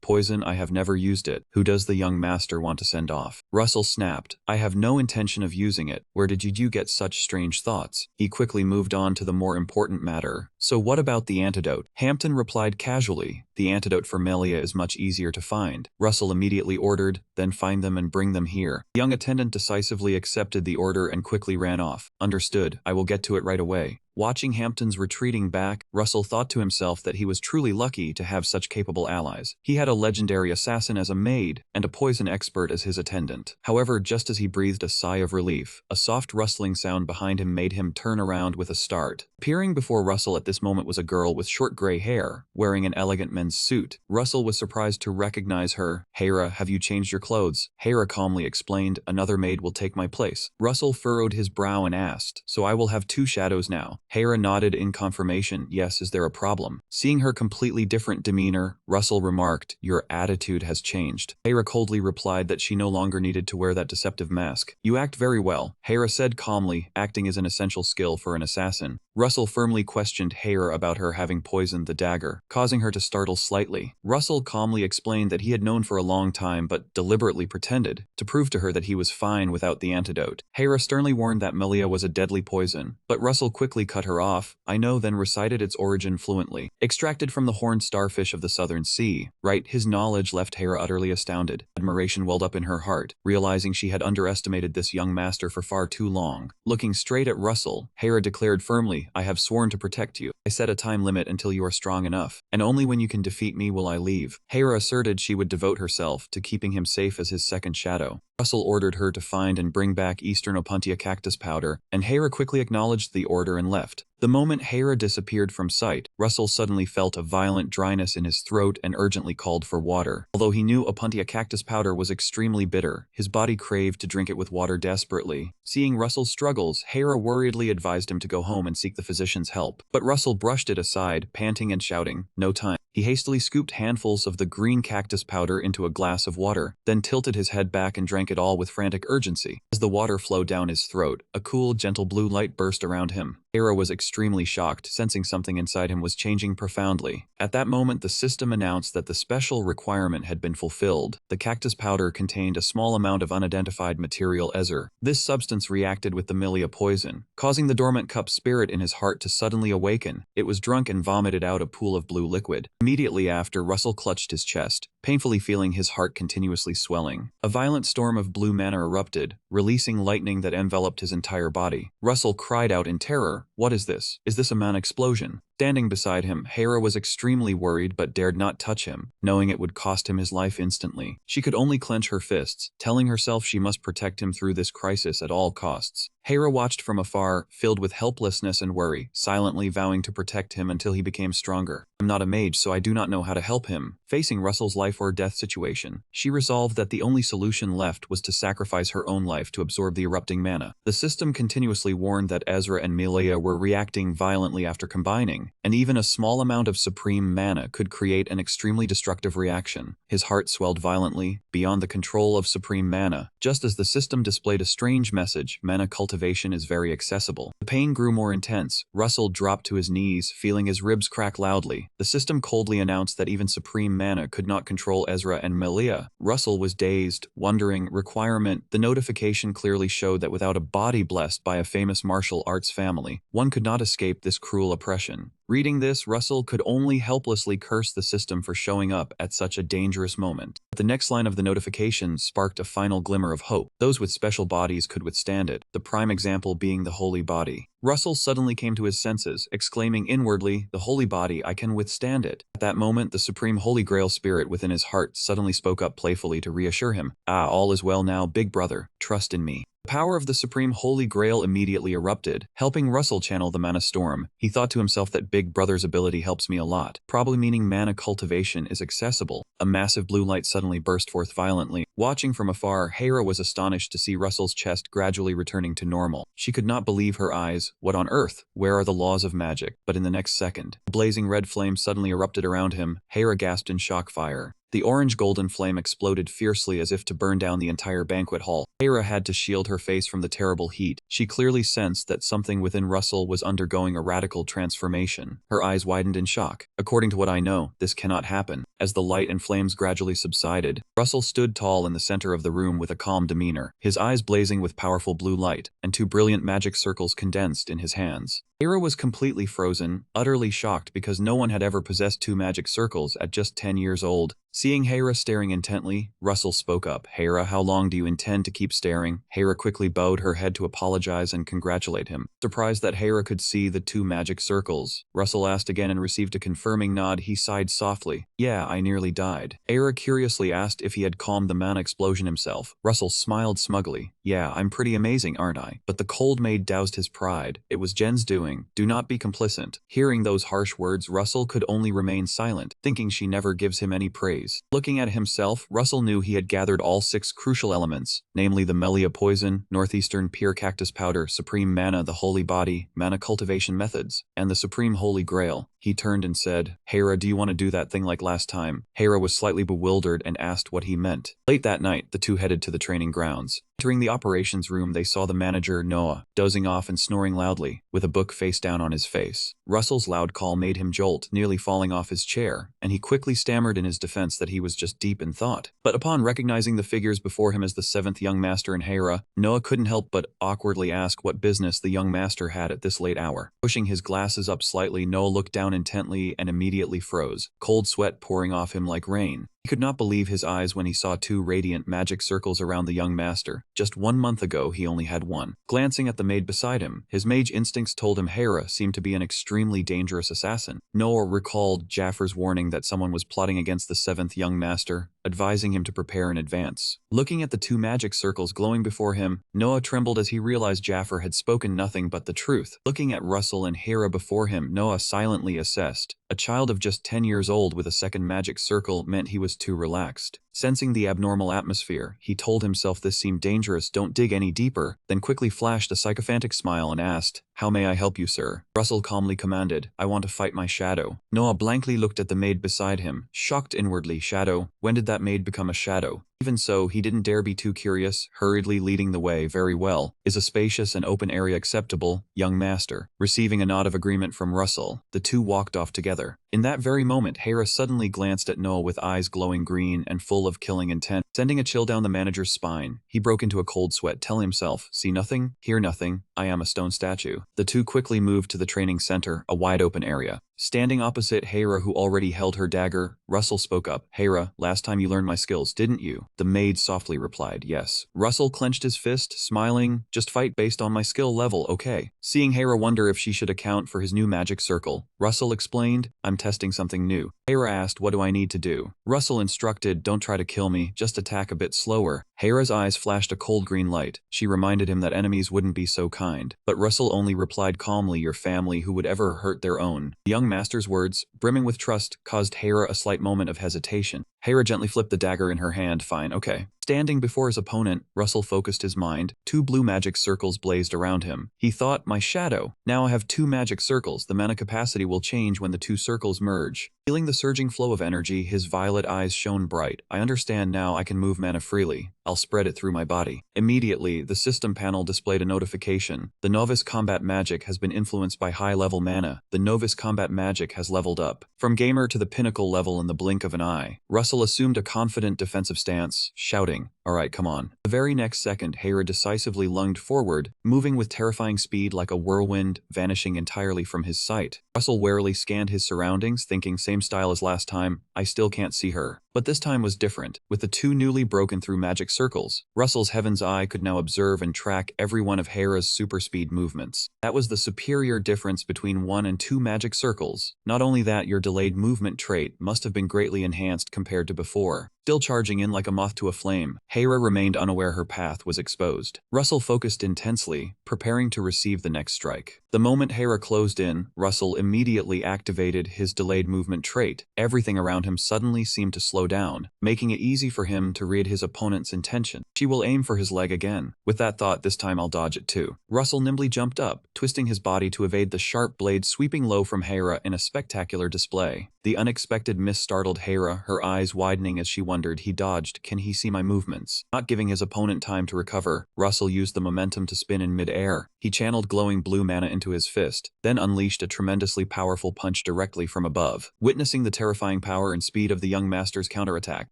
"Poison? I have never used it. Who does the young master want to send off?" Russell snapped, "I have no intention of using it. Where did you get such strange thoughts?" He quickly moved on to the more important matter. "So what about the antidote?" Hampton replied casually, "The antidote for Melia is much easier to find." Russell immediately ordered, "Then find them and bring them here." The young attendant decisively accepted the order and quickly ran off. "Understood. I will get to it right away." Watching Hampton's retreating back, Russell thought to himself that he was truly lucky to have such capable allies. He had a legendary assassin as a maid, and a poison expert as his attendant. However, just as he breathed a sigh of relief, a soft rustling sound behind him made him turn around with a start. Appearing before Russell at this moment was a girl with short gray hair, wearing an elegant men's suit. Russell was surprised to recognize her. "Hera, have you changed your clothes?" Hera calmly explained, "Another maid will take my place." Russell furrowed his brow and asked, "So I will have 2 shadows now?" Hera nodded in confirmation. "Yes, is there a problem?" Seeing her completely different demeanor, Russell remarked, "Your attitude has changed." Hera coldly replied that she no longer needed to wear that deceptive mask. "You act very well," Hera said calmly. Acting is an essential skill for an assassin. Russell firmly questioned Hera about her having poisoned the dagger, causing her to startle slightly. Russell calmly explained that he had known for a long time but deliberately pretended, to prove to her that he was fine without the antidote. Hera sternly warned that Melia was a deadly poison, but Russell quickly cut her off. "I know," then recited its origin fluently. "Extracted from the horned starfish of the southern sea." Right, his knowledge left Hera utterly astounded. Admiration welled up in her heart, realizing she had underestimated this young master for far too long. Looking straight at Russell, Hera declared firmly, "I have sworn to protect you. I set a time limit until you are strong enough, and only when you can defeat me will I leave." Hera asserted she would devote herself to keeping him safe as his second shadow. Russell ordered her to find and bring back Eastern Opuntia cactus powder, and Hera quickly acknowledged the order and left. The moment Hera disappeared from sight, Russell suddenly felt a violent dryness in his throat and urgently called for water. Although he knew Opuntia cactus powder was extremely bitter, his body craved to drink it with water desperately. Seeing Russell's struggles, Hera worriedly advised him to go home and seek the physician's help. But Russell brushed it aside, panting and shouting, "No time." He hastily scooped handfuls of the green cactus powder into a glass of water, then tilted his head back and drank it all with frantic urgency. As the water flowed down his throat, a cool, gentle blue light burst around him. Hera was extremely shocked, sensing something inside him was changing profoundly. At that moment, the system announced that the special requirement had been fulfilled. The cactus powder contained a small amount of unidentified material Ezer. This substance reacted with the Melia poison, causing the dormant cup spirit in his heart to suddenly awaken. It was drunk and vomited out a pool of blue liquid. Immediately after, Russell clutched his chest, painfully feeling his heart continuously swelling. A violent storm of blue mana erupted, releasing lightning that enveloped his entire body. Russell cried out in terror, "What is this? Is this a man explosion?" Standing beside him, Hera was extremely worried but dared not touch him, knowing it would cost him his life instantly. She could only clench her fists, telling herself she must protect him through this crisis at all costs. Hera watched from afar, filled with helplessness and worry, silently vowing to protect him until he became stronger. I'm not a mage, so I do not know how to help him. Facing Russell's life or death situation, she resolved that the only solution left was to sacrifice her own life to absorb the erupting mana. The system continuously warned that Ezra and Melia were reacting violently after combining, and even a small amount of supreme mana could create an extremely destructive reaction. His heart swelled violently, beyond the control of supreme mana. Just as the system displayed a strange message, mana cultivation is very accessible. The pain grew more intense. Russell dropped to his knees, feeling his ribs crack loudly. The system coldly announced that even supreme mana could not control Ezra and Melia. Russell was dazed, wondering, requirement. The notification clearly showed that without a body blessed by a famous martial arts family, one could not escape this cruel oppression. Reading this, Russell could only helplessly curse the system for showing up at such a dangerous moment. But the next line of the notification sparked a final glimmer of hope. Those with special bodies could withstand it, the prime example being the holy body. Russell suddenly came to his senses, exclaiming inwardly, "The holy body, I can withstand it." At that moment, the supreme Holy Grail spirit within his heart suddenly spoke up playfully to reassure him. "Ah, all is well now, big brother. Trust in me." The power of the Supreme Holy Grail immediately erupted, helping Russell channel the mana storm. He thought to himself that Big Brother's ability helps me a lot, probably meaning mana cultivation is accessible. A massive blue light suddenly burst forth violently. Watching from afar, Hera was astonished to see Russell's chest gradually returning to normal. She could not believe her eyes. What on earth? Where are the laws of magic? But in the next second, a blazing red flame suddenly erupted around him. Hera gasped in shock fire. The orange-golden flame exploded fiercely as if to burn down the entire banquet hall. Hera had to shield her face from the terrible heat. She clearly sensed that something within Russell was undergoing a radical transformation. Her eyes widened in shock. "According to what I know, this cannot happen." As the light and flames gradually subsided, Russell stood tall in the center of the room with a calm demeanor, his eyes blazing with powerful blue light, and two brilliant magic circles condensed in his hands. Hera was completely frozen, utterly shocked because no one had ever possessed two magic circles at just 10 years old. Seeing Hera staring intently, Russell spoke up. "Hera, how long do you intend to keep staring?" Hera quickly bowed her head to apologize and congratulate him. Surprised that Hera could see the two magic circles, Russell asked again and received a confirming nod. He sighed softly. "Yeah, I nearly died." Hera curiously asked if he had calmed the mana explosion himself. Russell smiled smugly. "Yeah, I'm pretty amazing, aren't I?" But the cold maid doused his pride. "It was Jen's doing. Do not be complicit." Hearing those harsh words, Russell could only remain silent, thinking she never gives him any praise. Looking at himself, Russell knew he had gathered all 6 crucial elements, namely the Melia poison, northeastern pure cactus powder, supreme mana, the holy body, mana cultivation methods, and the supreme holy grail. He turned and said, "Hera, do you want to do that thing like last time?" Hera was slightly bewildered and asked what he meant. Late that night, the two headed to the training grounds. Entering the operations room, they saw the manager, Noah, dozing off and snoring loudly, with a book face down on his face. Russell's loud call made him jolt, nearly falling off his chair, and he quickly stammered in his defense that he was just deep in thought. But upon recognizing the figures before him as the 7th young master and Hera, Noah couldn't help but awkwardly ask what business the young master had at this late hour. Pushing his glasses up slightly, Noah looked down intently and immediately froze, cold sweat pouring off him like rain. He could not believe his eyes when he saw 2 radiant magic circles around the young master. Just 1 month ago, he only had 1. Glancing at the maid beside him, his mage instincts told him Hera seemed to be an extremely dangerous assassin. Noah recalled Jaffar's warning that someone was plotting against the 7th young master, advising him to prepare in advance. Looking at the 2 magic circles glowing before him, Noah trembled as he realized Jaffar had spoken nothing but the truth. Looking at Russell and Hera before him, Noah silently assessed. A child of just 10 years old with a 2nd magic circle meant he was too relaxed. Sensing the abnormal atmosphere, he told himself this seemed dangerous. "Don't dig any deeper," then quickly flashed a sycophantic smile and asked, "How may I help you, sir?" Russell calmly commanded, "I want to fight my shadow." Noah blankly looked at the maid beside him, shocked inwardly. Shadow? When did that maid become a shadow? Even so, he didn't dare be too curious, hurriedly leading the way. "Very well. Is a spacious and open area acceptable, young master?" Receiving a nod of agreement from Russell, the two walked off together. In that very moment, Hera suddenly glanced at Noah with eyes glowing green and full of killing intent, sending a chill down the manager's spine. He broke into a cold sweat, telling himself, "See nothing, hear nothing, I am a stone statue." The two quickly moved to the training center, a wide-open area. Standing opposite Hera, who already held her dagger, Russell spoke up. Hera, last time you learned my skills, didn't you? The maid softly replied, yes. Russell clenched his fist, smiling, just fight based on my skill level, okay. Seeing Hera wonder if she should account for his new magic circle, Russell explained, I'm testing something new. Hera asked, what do I need to do? Russell instructed, don't try to kill me, just attack a bit slower. Hera's eyes flashed a cold green light. She reminded him that enemies wouldn't be so kind. But Russell only replied calmly, your family who would ever hurt their own. The young master's words, brimming with trust, caused Hera a slight moment of hesitation. Hera gently flipped the dagger in her hand. Fine, okay. Standing before his opponent, Russell focused his mind. 2 blue magic circles blazed around him. He thought, my shadow. Now I have 2 magic circles. The mana capacity will change when the 2 circles merge. Feeling the surging flow of energy, his violet eyes shone bright. I understand now, I can move mana freely. I'll spread it through my body. Immediately, the system panel displayed a notification. The novice combat magic has been influenced by high-level mana. The novice combat magic has leveled up from gamer to the pinnacle level in the blink of an eye. Russell assumed a confident defensive stance, shouting, alright, come on. The very next second, Hera decisively lunged forward, moving with terrifying speed like a whirlwind, vanishing entirely from his sight. Russell warily scanned his surroundings, thinking same style as last time, I still can't see her. But this time was different. With the 2 newly broken through magic circles, Russell's heaven's eye could now observe and track every one of Hera's super speed movements. That was the superior difference between 1 and 2 magic circles. Not only that, your delayed movement trait must have been greatly enhanced compared to before. Still charging in like a moth to a flame, Hera remained unaware her path was exposed. Russell focused intensely, preparing to receive the next strike. The moment Hera closed in, Russell immediately activated his delayed movement trait. Everything around him suddenly seemed to slow down, making it easy for him to read his opponent's intention. She will aim for his leg again. With that thought, this time I'll dodge it too. Russell nimbly jumped up, twisting his body to evade the sharp blade sweeping low from Hera in a spectacular display. The unexpected miss startled Hera, her eyes widening as she wondered, he dodged, can he see my movements? Not giving his opponent time to recover, Russell used the momentum to spin in mid-air. He channeled glowing blue mana into his fist, then unleashed a tremendously powerful punch directly from above. Witnessing the terrifying power and speed of the young master's counterattack,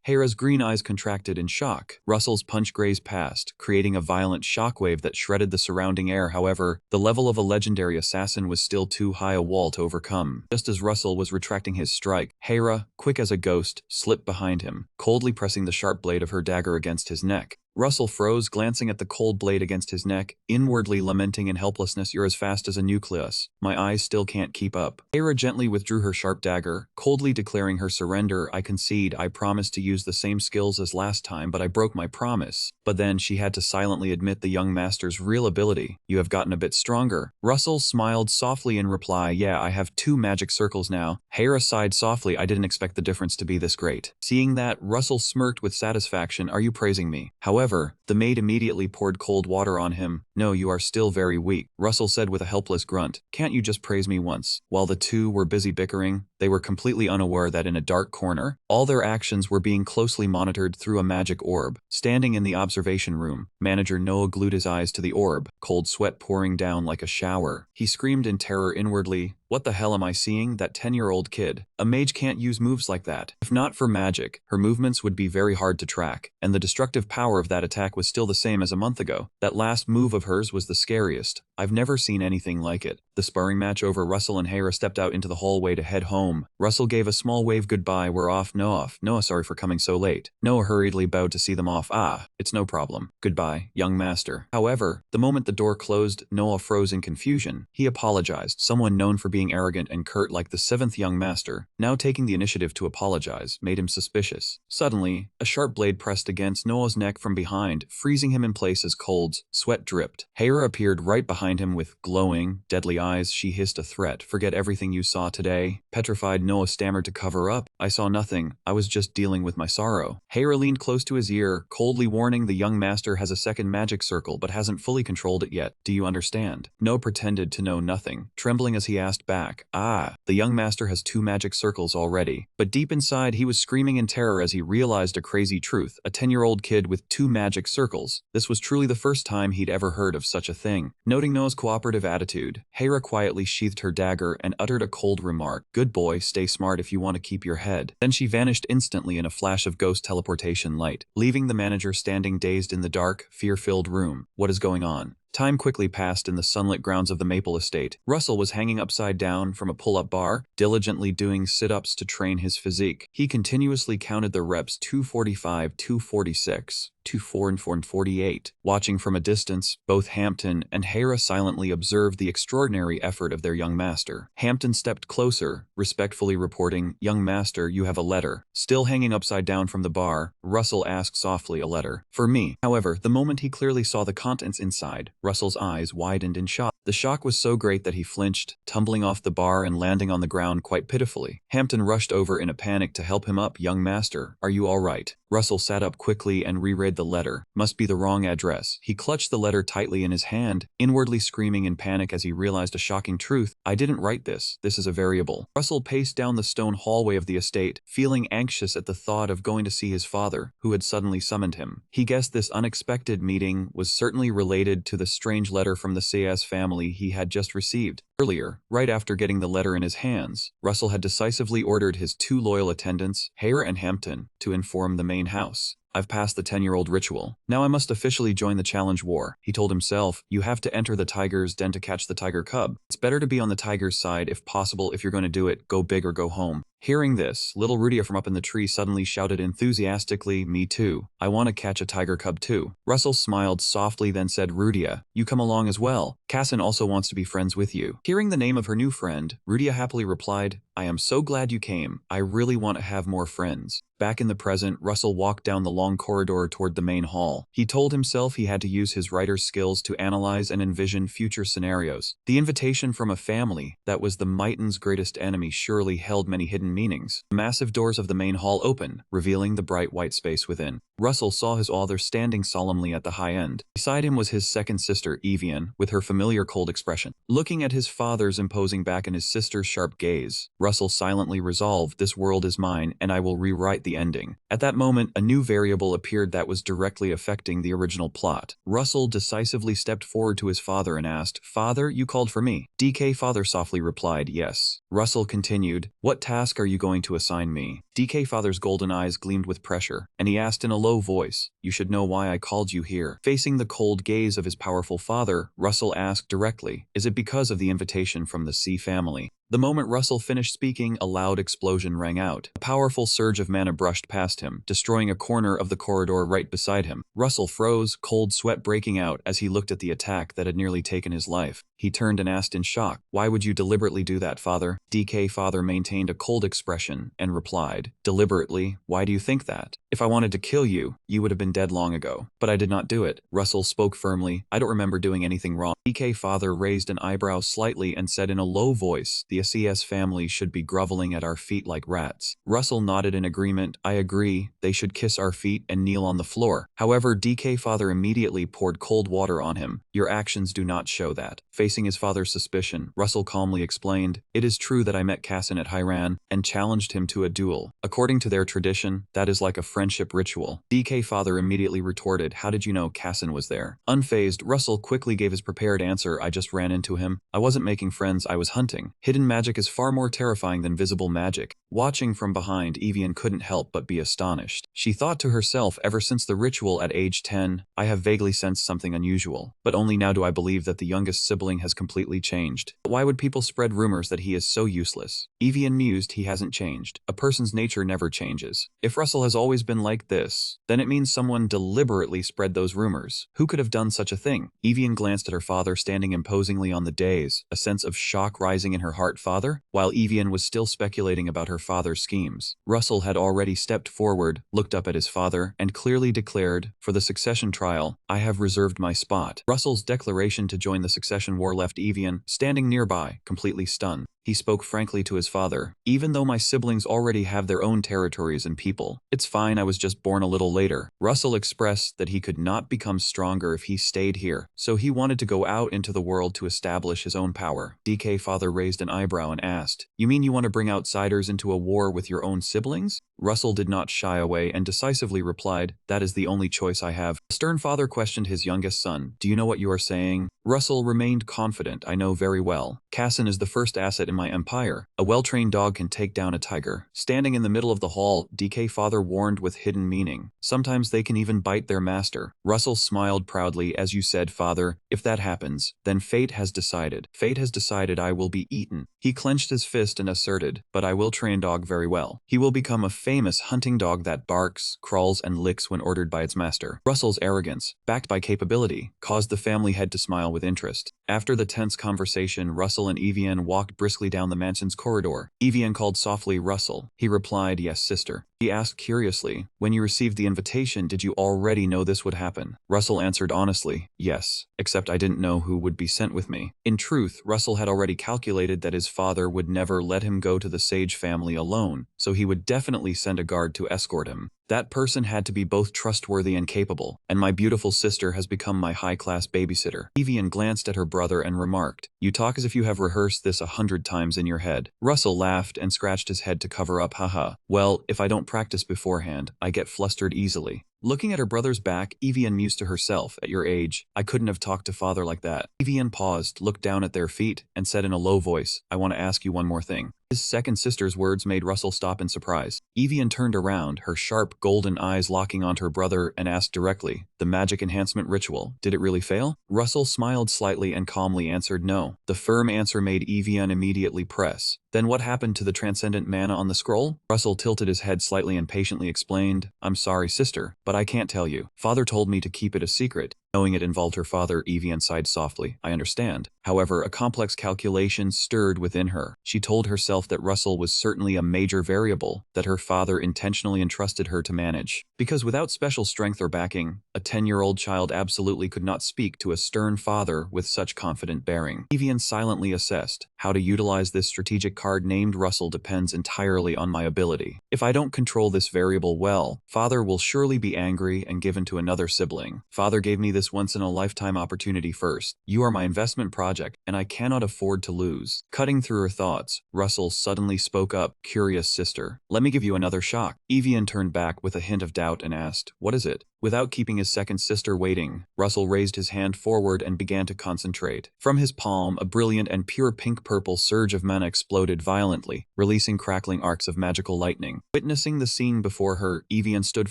Hera's green eyes contracted in shock. Russell's punch grazed past, creating a violent shockwave that shredded the surrounding air. However, the level of a legendary assassin was still too high a wall to overcome. Just as Russell was retracting his strike, Hera, quick as a ghost, slipped behind him, coldly pressing the sharp blade of her dagger against his neck. Russell froze, glancing at the cold blade against his neck, inwardly lamenting in helplessness, you're as fast as a nucleus. My eyes still can't keep up. Hera gently withdrew her sharp dagger, coldly declaring her surrender. I concede, I promised to use the same skills as last time, but I broke my promise. But then she had to silently admit the young master's real ability. You have gotten a bit stronger. Russell smiled softly in reply, yeah, I have 2 magic circles now. Hera sighed softly, I didn't expect the difference to be this great. Seeing that, Russell smirked with satisfaction, are you praising me? However, the maid immediately poured cold water on him. No, you are still very weak, Russell said with a helpless grunt. Can't you just praise me once? While the 2 were busy bickering, they were completely unaware that in a dark corner, all their actions were being closely monitored through a magic orb. Standing in the observation room, manager Noah glued his eyes to the orb, cold sweat pouring down like a shower. He screamed in terror inwardly, what the hell am I seeing? That 10-year-old kid. A mage can't use moves like that. If not for magic, her movements would be very hard to track, and the destructive power of that attack was still the same as a month ago. That last move of hers was the scariest. I've never seen anything like it. The sparring match over, Russell and Hera stepped out into the hallway to head home. Russell gave a small wave goodbye, we're off. Noah, sorry for coming so late. Noah hurriedly bowed to see them off. Ah, it's no problem. Goodbye, young master. However, the moment the door closed, Noah froze in confusion. He apologized. Someone known for being arrogant and curt like the 7th young master, now taking the initiative to apologize, made him suspicious. Suddenly, a sharp blade pressed against Noah's neck from behind, freezing him in place as cold sweat dripped. Hera appeared right behind him with glowing, deadly eyes. She hissed a threat. Forget everything you saw today. Petrified, Noah stammered to cover up. I saw nothing. I was just dealing with my sorrow. Hera leaned close to his ear, coldly warning, the young master has a second magic circle but hasn't fully controlled it yet. Do you understand? Noah pretended to know nothing, trembling as he asked back. Ah, the young master has 2 magic circles already. But deep inside, he was screaming in terror as he realized a crazy truth. A 10-year-old kid with 2 magic circles. This was truly the first time he'd ever heard of such a thing. Noting Noah's cooperative attitude, Hera quietly sheathed her dagger and uttered a cold remark. Good boy, stay smart if you want to keep your head. Then she vanished instantly in a flash of ghost teleportation light, leaving the manager standing dazed in the dark, fear-filled room. What is going on? Time quickly passed in the sunlit grounds of the Maple Estate. Russell was hanging upside down from a pull-up bar, diligently doing sit-ups to train his physique. He continuously counted the reps 245, 246, 244 and 48. Watching from a distance, both Hampton and Hera silently observed the extraordinary effort of their young master. Hampton stepped closer, respectfully reporting, "Young master, you have a letter." Still hanging upside down from the bar, Russell asked softly, "A letter? For me?" However, the moment he clearly saw the contents inside, Russell's eyes widened in shock. The shock was so great that he flinched, tumbling off the bar and landing on the ground quite pitifully. Hampton rushed over in a panic to help him up. "Young master, are you all right?" Russell sat up quickly and reread the letter. Must be the wrong address. He clutched the letter tightly in his hand, inwardly screaming in panic as he realized a shocking truth. "I didn't write this. This is a variable." Russell paced down the stone hallway of the estate, feeling anxious at the thought of going to see his father, who had suddenly summoned him. He guessed this unexpected meeting was certainly related to the strange letter from the CS family he had just received. Earlier, right after getting the letter in his hands, Russell had decisively ordered his 2 loyal attendants, Hera and Hampton, to inform the main house. "I've passed the 10-year-old ritual. Now I must officially join the challenge war," he told himself. "You have to enter the tiger's den to catch the tiger cub. It's better to be on the tiger's side if possible. If you're going to do it, go big or go home." Hearing this, little Rudia from up in the tree suddenly shouted enthusiastically, "Me too. I want to catch a tiger cub too." Russell smiled softly, then said, "Rudia, you come along as well. Cassin also wants to be friends with you." Hearing the name of her new friend, Rudia happily replied, "I am so glad you came. I really want to have more friends." Back in the present, Russell walked down the long corridor toward the main hall. He told himself he had to use his writer's skills to analyze and envision future scenarios. The invitation from a family that was the Mighton's greatest enemy surely held many hidden meanings. The massive doors of the main hall opened, revealing the bright white space within. Russell saw his author standing solemnly at the high end. Beside him was his second sister, Evian, with her familiar cold expression. Looking at his father's imposing back and his sister's sharp gaze, Russell silently resolved, "This world is mine, and I will rewrite the ending." At that moment, a new variable appeared that was directly affecting the original plot. Russell decisively stepped forward to his father and asked, "Father, you called for me?" DK Father softly replied, "Yes." Russell continued, "What task are you going to assign me?" DK Father's golden eyes gleamed with pressure, and he asked in a low voice, "You should know why I called you here." Facing the cold gaze of his powerful father, Russell asked directly, "Is it because of the invitation from the C family?" The moment Russell finished speaking, a loud explosion rang out. A powerful surge of mana brushed past him, destroying a corner of the corridor right beside him. Russell froze, cold sweat breaking out as he looked at the attack that had nearly taken his life. He turned and asked in shock, "Why would you deliberately do that, father?" DK Father maintained a cold expression and replied, "Deliberately? Why do you think that? If I wanted to kill you, you would have been dead long ago. But I did not do it." Russell spoke firmly, "I don't remember doing anything wrong." DK Father raised an eyebrow slightly and said in a low voice, "The CS family should be groveling at our feet like rats." Russell nodded in agreement. "I agree, they should kiss our feet and kneel on the floor." However, DK Father immediately poured cold water on him. "Your actions do not show that." Facing his father's suspicion, Russell calmly explained, "It is true that I met Cassin at Hyran and challenged him to a duel. According to their tradition, that is like a friendship ritual." DK Father immediately retorted, "How did you know Cassin was there?" Unfazed, Russell quickly gave his prepared answer, "I just ran into him. I wasn't making friends, I was hunting." Hidden magic is far more terrifying than visible magic. Watching from behind, Evian couldn't help but be astonished. She thought to herself, ever since the ritual at age 10, I have vaguely sensed something unusual. But only now do I believe that the youngest sibling has completely changed. But why would people spread rumors that he is so useless? Evian mused, he hasn't changed. A person's nature never changes. If Russell has always been like this, then it means someone deliberately spread those rumors. Who could have done such a thing? Evian glanced at her father standing imposingly on the dais, a sense of shock rising in her heart. Father? While Evian was still speculating about her father's schemes, Russell had already stepped forward, looked up at his father, and clearly declared, "For the succession trial, I have reserved my spot." Russell's declaration to join the succession war left Evian standing nearby, completely stunned. He spoke frankly to his father, "Even though my siblings already have their own territories and people, it's fine, I was just born a little later." Russell expressed that he could not become stronger if he stayed here, so he wanted to go out into the world to establish his own power. DK Father raised an eyebrow and asked, "You mean you want to bring outsiders into a war with your own siblings?" Russell did not shy away and decisively replied, "That is the only choice I have." The stern father questioned his youngest son, "Do you know what you are saying?" Russell remained confident. I know very well. Casson is the first asset in my empire. A well-trained dog can take down a tiger. Standing in the middle of the hall, DK father warned with hidden meaning. Sometimes they can even bite their master. Russell smiled proudly. As you said, father, if that happens, then fate has decided. Fate has decided I will be eaten. He clenched his fist and asserted, but I will train dog very well. He will become a famous hunting dog that barks, crawls, and licks when ordered by its master. Russell's arrogance, backed by capability, caused the family head to smile with interest. After the tense conversation, Russell and Evian walked briskly down the mansion's corridor. Evian called softly, Russell. He replied, yes, sister. He asked curiously, when you received the invitation, did you already know this would happen? Russell answered honestly, yes, except I didn't know who would be sent with me. In truth, Russell had already calculated that his father would never let him go to the Sage family alone, so he would definitely send a guard to escort him. That person had to be both trustworthy and capable, and my beautiful sister has become my high-class babysitter. Evian glanced at her brother and remarked, you talk as if you have rehearsed this 100 times in your head. Russell laughed and scratched his head to cover up, haha. Well, if I don't practice beforehand, I get flustered easily. Looking at her brother's back, Evian mused to herself, at your age, I couldn't have talked to father like that. Evian paused, looked down at their feet, and said in a low voice, I want to ask you one more thing. His second sister's words made Russell stop in surprise. Evian turned around, her sharp, golden eyes locking onto her brother, and asked directly, the magic enhancement ritual, did it really fail? Russell smiled slightly and calmly answered no. The firm answer made Evian immediately press. Then what happened to the transcendent mana on the scroll? Russell tilted his head slightly and patiently explained, I'm sorry, sister, but I can't tell you. Father told me to keep it a secret. Knowing it involved her father, Evian sighed softly. I understand. However, a complex calculation stirred within her. She told herself that Russell was certainly a major variable that her father intentionally entrusted her to manage. Because without special strength or backing, a 10-year-old child absolutely could not speak to a stern father with such confident bearing. Evian silently assessed, how to utilize this strategic card named Russell depends entirely on my ability. If I don't control this variable well, father will surely be angry and given to another sibling. Father gave me this once-in-a-lifetime opportunity first. You are my investment project, and I cannot afford to lose. Cutting through her thoughts, Russell suddenly spoke up, curious sister. Let me give you another shock. Evian turned back with a hint of doubt and asked, what is it? Without keeping his second sister waiting, Russell raised his hand forward and began to concentrate. From his palm, a brilliant and pure pink-purple surge of mana exploded violently, releasing crackling arcs of magical lightning. Witnessing the scene before her, Evian stood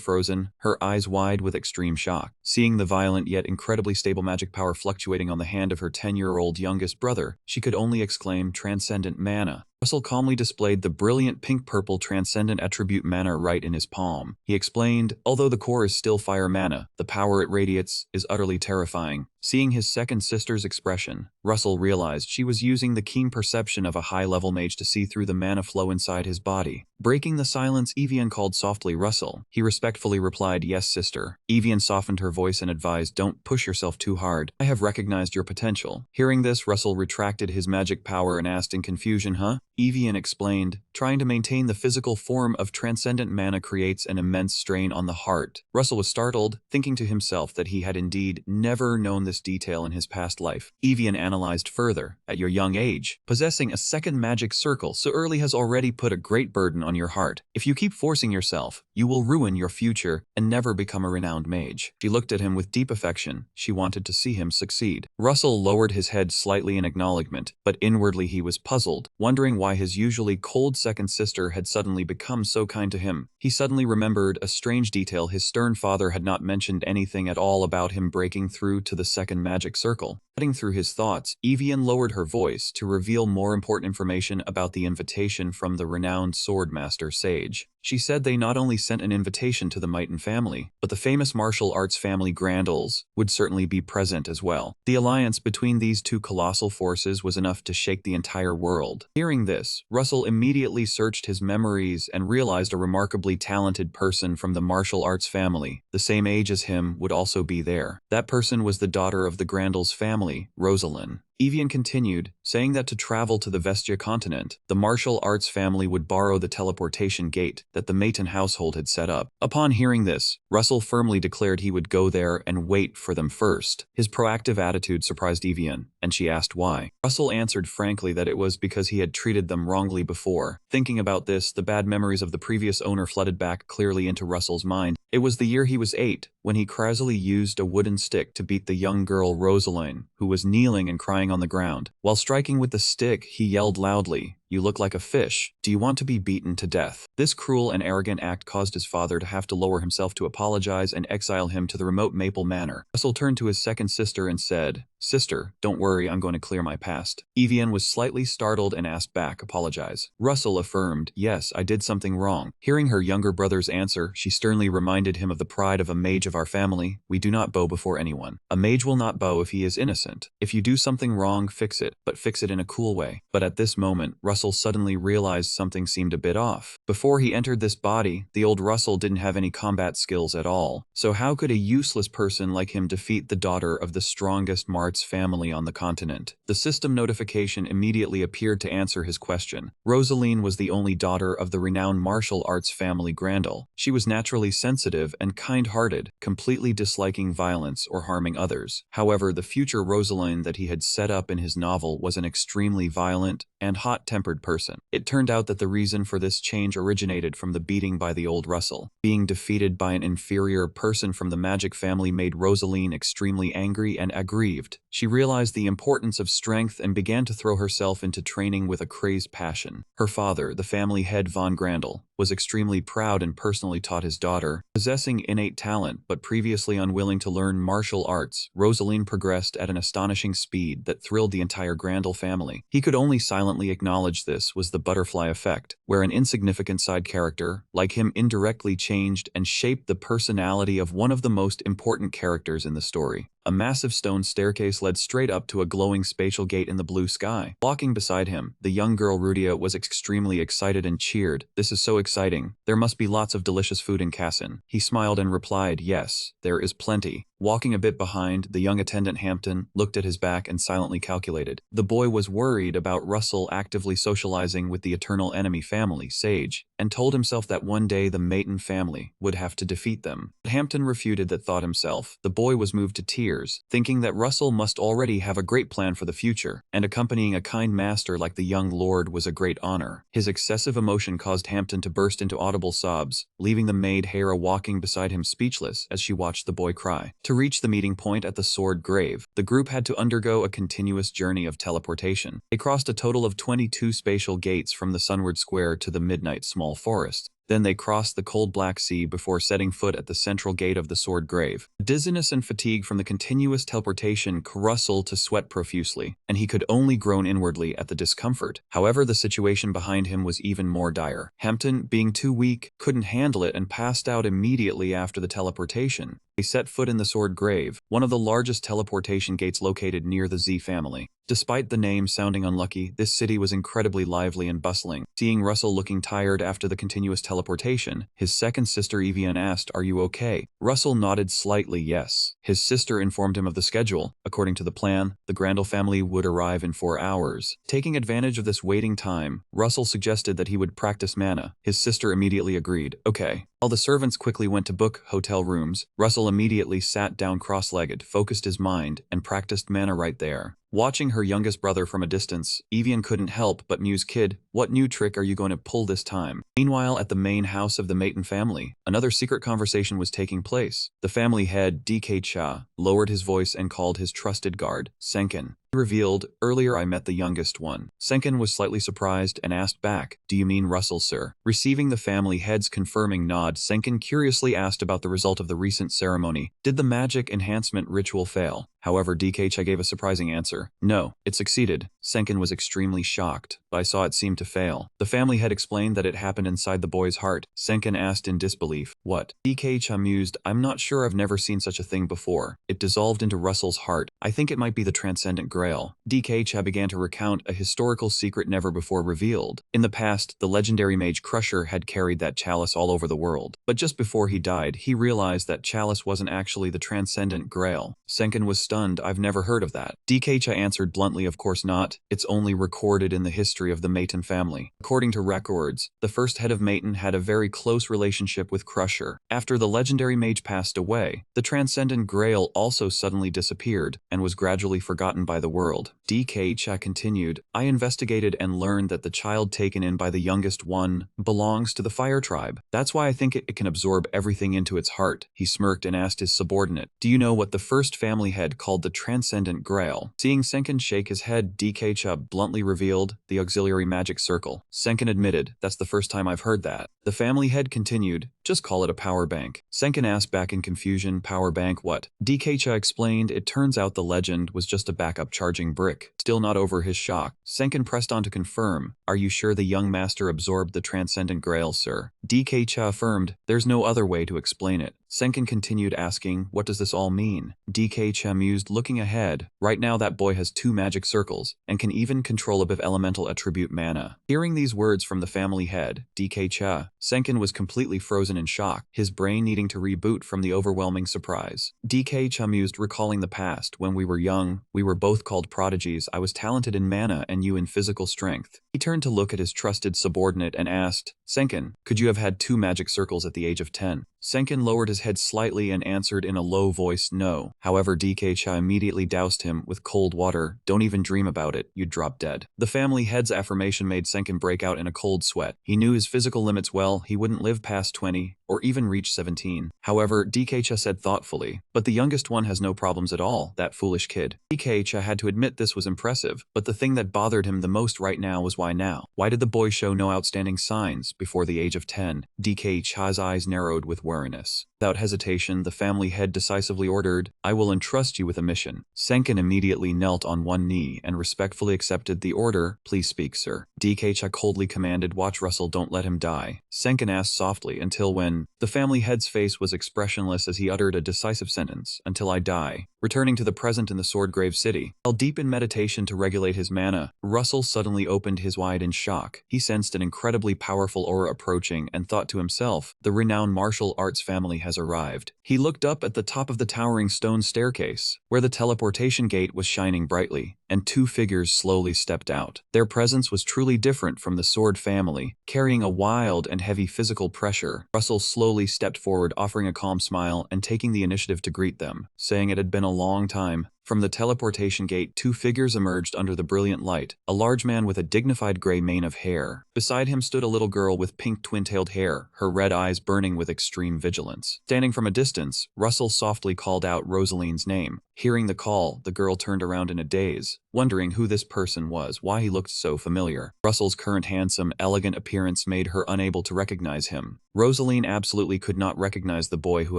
frozen, her eyes wide with extreme shock. Seeing the violent yet incredibly stable magic power fluctuating on the hand of her 10-year-old youngest brother, she could only exclaim, transcendent mana. Russell calmly displayed the brilliant pink-purple transcendent attribute mana right in his palm. He explained, although the core is still fire mana, the power it radiates is utterly terrifying. Seeing his second sister's expression, Russell realized she was using the keen perception of a high-level mage to see through the mana flow inside his body. Breaking the silence, Evian called softly, Russell. He respectfully replied, yes, sister. Evian softened her voice and advised, don't push yourself too hard. I have recognized your potential. Hearing this, Russell retracted his magic power and asked in confusion, huh? Evian explained, trying to maintain the physical form of transcendent mana creates an immense strain on the heart. Russell was startled, thinking to himself that he had indeed never known this detail in his past life. Evian analyzed further. At your young age, possessing a second magic circle so early has already put a great burden on your heart. If you keep forcing yourself, you will ruin your future and never become a renowned mage. She looked at him with deep affection. She wanted to see him succeed. Russell lowered his head slightly in acknowledgement, but inwardly he was puzzled, wondering why his usually cold second sister had suddenly become so kind to him. He suddenly remembered a strange detail. His stern father had not mentioned anything at all about him breaking through to the second magic circle. Cutting through his thoughts, Evian lowered her voice to reveal more important information about the invitation from the renowned swordmaster Sage. She said they not only sent an invitation to the Mighton family, but the famous martial arts family Grandals would certainly be present as well. The alliance between these two colossal forces was enough to shake the entire world. Hearing this, Russell immediately searched his memories and realized a remarkably talented person from the martial arts family, the same age as him, would also be there. That person was the daughter of the Grandals family, Rosalind. Evian continued, saying that to travel to the Vestia continent, the martial arts family would borrow the teleportation gate that the Mayton household had set up. Upon hearing this, Russell firmly declared he would go there and wait for them first. His proactive attitude surprised Evian, and she asked why. Russell answered frankly that it was because he had treated them wrongly before. Thinking about this, the bad memories of the previous owner flooded back clearly into Russell's mind. It was the year he was 8, when he crazily used a wooden stick to beat the young girl Rosaline, who was kneeling and crying on the ground. While striking with the stick, he yelled loudly, "You look like a fish. Do you want to be beaten to death?" This cruel and arrogant act caused his father to have to lower himself to apologize and exile him to the remote Maple Manor. Russell turned to his second sister and said, "Sister, don't worry, I'm going to clear my past." Evian was slightly startled and asked back, "Apologize?" Russell affirmed, "Yes, I did something wrong." Hearing her younger brother's answer, she sternly reminded him of the pride of a mage of our family. "We do not bow before anyone. A mage will not bow if he is innocent. If you do something wrong, fix it, but fix it in a cool way." But at this moment, Russell suddenly realized something seemed a bit off. Before he entered this body, the old Russell didn't have any combat skills at all. So how could a useless person like him defeat the daughter of the strongest Mart's family on the continent? The system notification immediately appeared to answer his question. Rosaline was the only daughter of the renowned martial arts family Grandel. She was naturally sensitive and kind-hearted, completely disliking violence or harming others. However, the future Rosaline that he had set up in his novel was an extremely violent and hot-tempered person. It turned out that the reason for this change originated from the beating by the old Russell. Being defeated by an inferior person from the magic family made Rosaline extremely angry and aggrieved. She realized the importance of strength and began to throw herself into training with a crazed passion. Her father, the family head von Grandel, was extremely proud and personally taught his daughter. Possessing innate talent but previously unwilling to learn martial arts, Rosaline progressed at an astonishing speed that thrilled the entire Grandel family. He could only silently acknowledge this was the butterfly effect, where an insignificant side character, like him, indirectly changed and shaped the personality of one of the most important characters in the story. A massive stone staircase led straight up to a glowing spatial gate in the blue sky. Walking beside him, the young girl Rudia was extremely excited and cheered. "This is so exciting. There must be lots of delicious food in Cassin." He smiled and replied, "Yes, there is plenty." Walking a bit behind, the young attendant Hampton looked at his back and silently calculated. The boy was worried about Russell actively socializing with the eternal enemy family, Sage, and told himself that one day the Mayton family would have to defeat them. But Hampton refuted that thought himself. The boy was moved to tears, thinking that Russell must already have a great plan for the future, and accompanying a kind master like the young lord was a great honor. His excessive emotion caused Hampton to burst into audible sobs, leaving the maid Hera walking beside him speechless as she watched the boy cry. To reach the meeting point at the Sword Grave, the group had to undergo a continuous journey of teleportation. They crossed a total of 22 spatial gates from the Sunward Square to the Midnight Small Forest. Then they crossed the cold Black Sea before setting foot at the central gate of the Sword Grave. Dizziness and fatigue from the continuous teleportation caused Russell to sweat profusely, and he could only groan inwardly at the discomfort. However, the situation behind him was even more dire. Hampton, being too weak, couldn't handle it and passed out immediately after the teleportation. They set foot in the Sword Grave, one of the largest teleportation gates located near the Z family. Despite the name sounding unlucky, this city was incredibly lively and bustling. Seeing Russell looking tired after the continuous teleportation, his second sister Evian asked, "Are you okay?" Russell nodded slightly yes. His sister informed him of the schedule. According to the plan, the Grandel family would arrive in 4 hours. Taking advantage of this waiting time, Russell suggested that he would practice mana. His sister immediately agreed. "Okay." While the servants quickly went to book hotel rooms, Russell immediately sat down cross-legged, focused his mind, and practiced mana right there. Watching her youngest brother from a distance, Evian couldn't help but muse, "Kid, what new trick are you going to pull this time?" Meanwhile, at the main house of the Mayton family, another secret conversation was taking place. The family head, DK Cha, lowered his voice and called his trusted guard, Senkin. He revealed, "Earlier I met the youngest one." Senkin was slightly surprised and asked back, "Do you mean Russell, sir?" Receiving the family head's confirming nod, Senkin curiously asked about the result of the recent ceremony. Did the magic enhancement ritual fail? However, DK gave a surprising answer. "No, it succeeded." Senkin was extremely shocked, but I saw it seemed to fail. The family head explained that it happened inside the boy's heart. Senkin asked in disbelief, "What?" DK mused, "I'm not sure, I've never seen such a thing before. It dissolved into Russell's heart. I think it might be the Transcendent Grail." DK began to recount a historical secret never before revealed. In the past, the legendary mage Crusher had carried that chalice all over the world. But just before he died, he realized that chalice wasn't actually the Transcendent Grail. Senkin was stunned. "I've never heard of that." DK answered bluntly, "Of course not. It's only recorded in the history of the Mayton family." According to records, the first head of Mayton had a very close relationship with Crusher. After the legendary mage passed away, the Transcendent Grail also suddenly disappeared. and was gradually forgotten by the world. DK Cha continued, I investigated and learned that the child taken in by the youngest one belongs to the fire tribe. That's why I think it can absorb everything into its heart. He smirked and asked his subordinate, do you know what the first family head called the Transcendent Grail? Seeing Senkin shake his head, DK Cha bluntly revealed, the auxiliary magic circle. Senkin admitted, that's the first time I've heard that. The family head continued, just call it a power bank. Senkin asked back in confusion, power bank what? DK Cha explained, it turns out the legend was just a backup charging brick. Still not over his shock, Senkin pressed on to confirm, are you sure the young master absorbed the Transcendent Grail, sir? DK Cha affirmed, there's no other way to explain it. Senkin continued asking, what does this all mean? DK Cha mused, looking ahead. Right now that boy has 2 magic circles, and can even control a bit of elemental attribute mana. Hearing these words from the family head, DK Cha, Senkin was completely frozen in shock, his brain needing to reboot from the overwhelming surprise. DK Cha mused, recalling the past, when we were young, we were both called prodigies, I was talented in mana and you in physical strength. He turned to look at his trusted subordinate and asked, Senkin, could you have had 2 magic circles at the age of 10? Senkin lowered his head slightly and answered in a low voice, no. However, DK Cha immediately doused him with cold water. Don't even dream about it, you'd drop dead. The family head's affirmation made Senkin break out in a cold sweat. He knew his physical limits well, he wouldn't live past 20, or even reach 17. However, DK Cha said thoughtfully, but the youngest one has no problems at all, that foolish kid. DK Cha had to admit this was impressive, but the thing that bothered him the most right now was why now? Why did the boy show no outstanding signs before the age of 10? DK Cha's eyes narrowed with wariness. Without hesitation, the family head decisively ordered, I will entrust you with a mission. Senkin immediately knelt on one knee and respectfully accepted the order, please speak, sir. DK Cha coldly commanded, watch Russell, don't let him die. Senkin asked softly, until when? The family head's face was expressionless as he uttered a decisive sentence, until I die. Returning to the present in the Swordgrave city, while deep in meditation to regulate his mana, Russell suddenly opened his wide in shock. He sensed an incredibly powerful aura approaching and thought to himself, the renowned martial arts family has arrived. He looked up at the top of the towering stone staircase, where the teleportation gate was shining brightly, and 2 figures slowly stepped out. Their presence was truly different from the Sword family, carrying a wild and heavy physical pressure. Russell slowly stepped forward, offering a calm smile and taking the initiative to greet them, saying it had been a long time. From the teleportation gate, 2 figures emerged under the brilliant light, a large man with a dignified gray mane of hair. Beside him stood a little girl with pink twin-tailed hair, her red eyes burning with extreme vigilance. Standing from a distance, Russell softly called out Rosaline's name. Hearing the call, the girl turned around in a daze, wondering who this person was, why he looked so familiar. Russell's current handsome, elegant appearance made her unable to recognize him. Rosaline absolutely could not recognize the boy who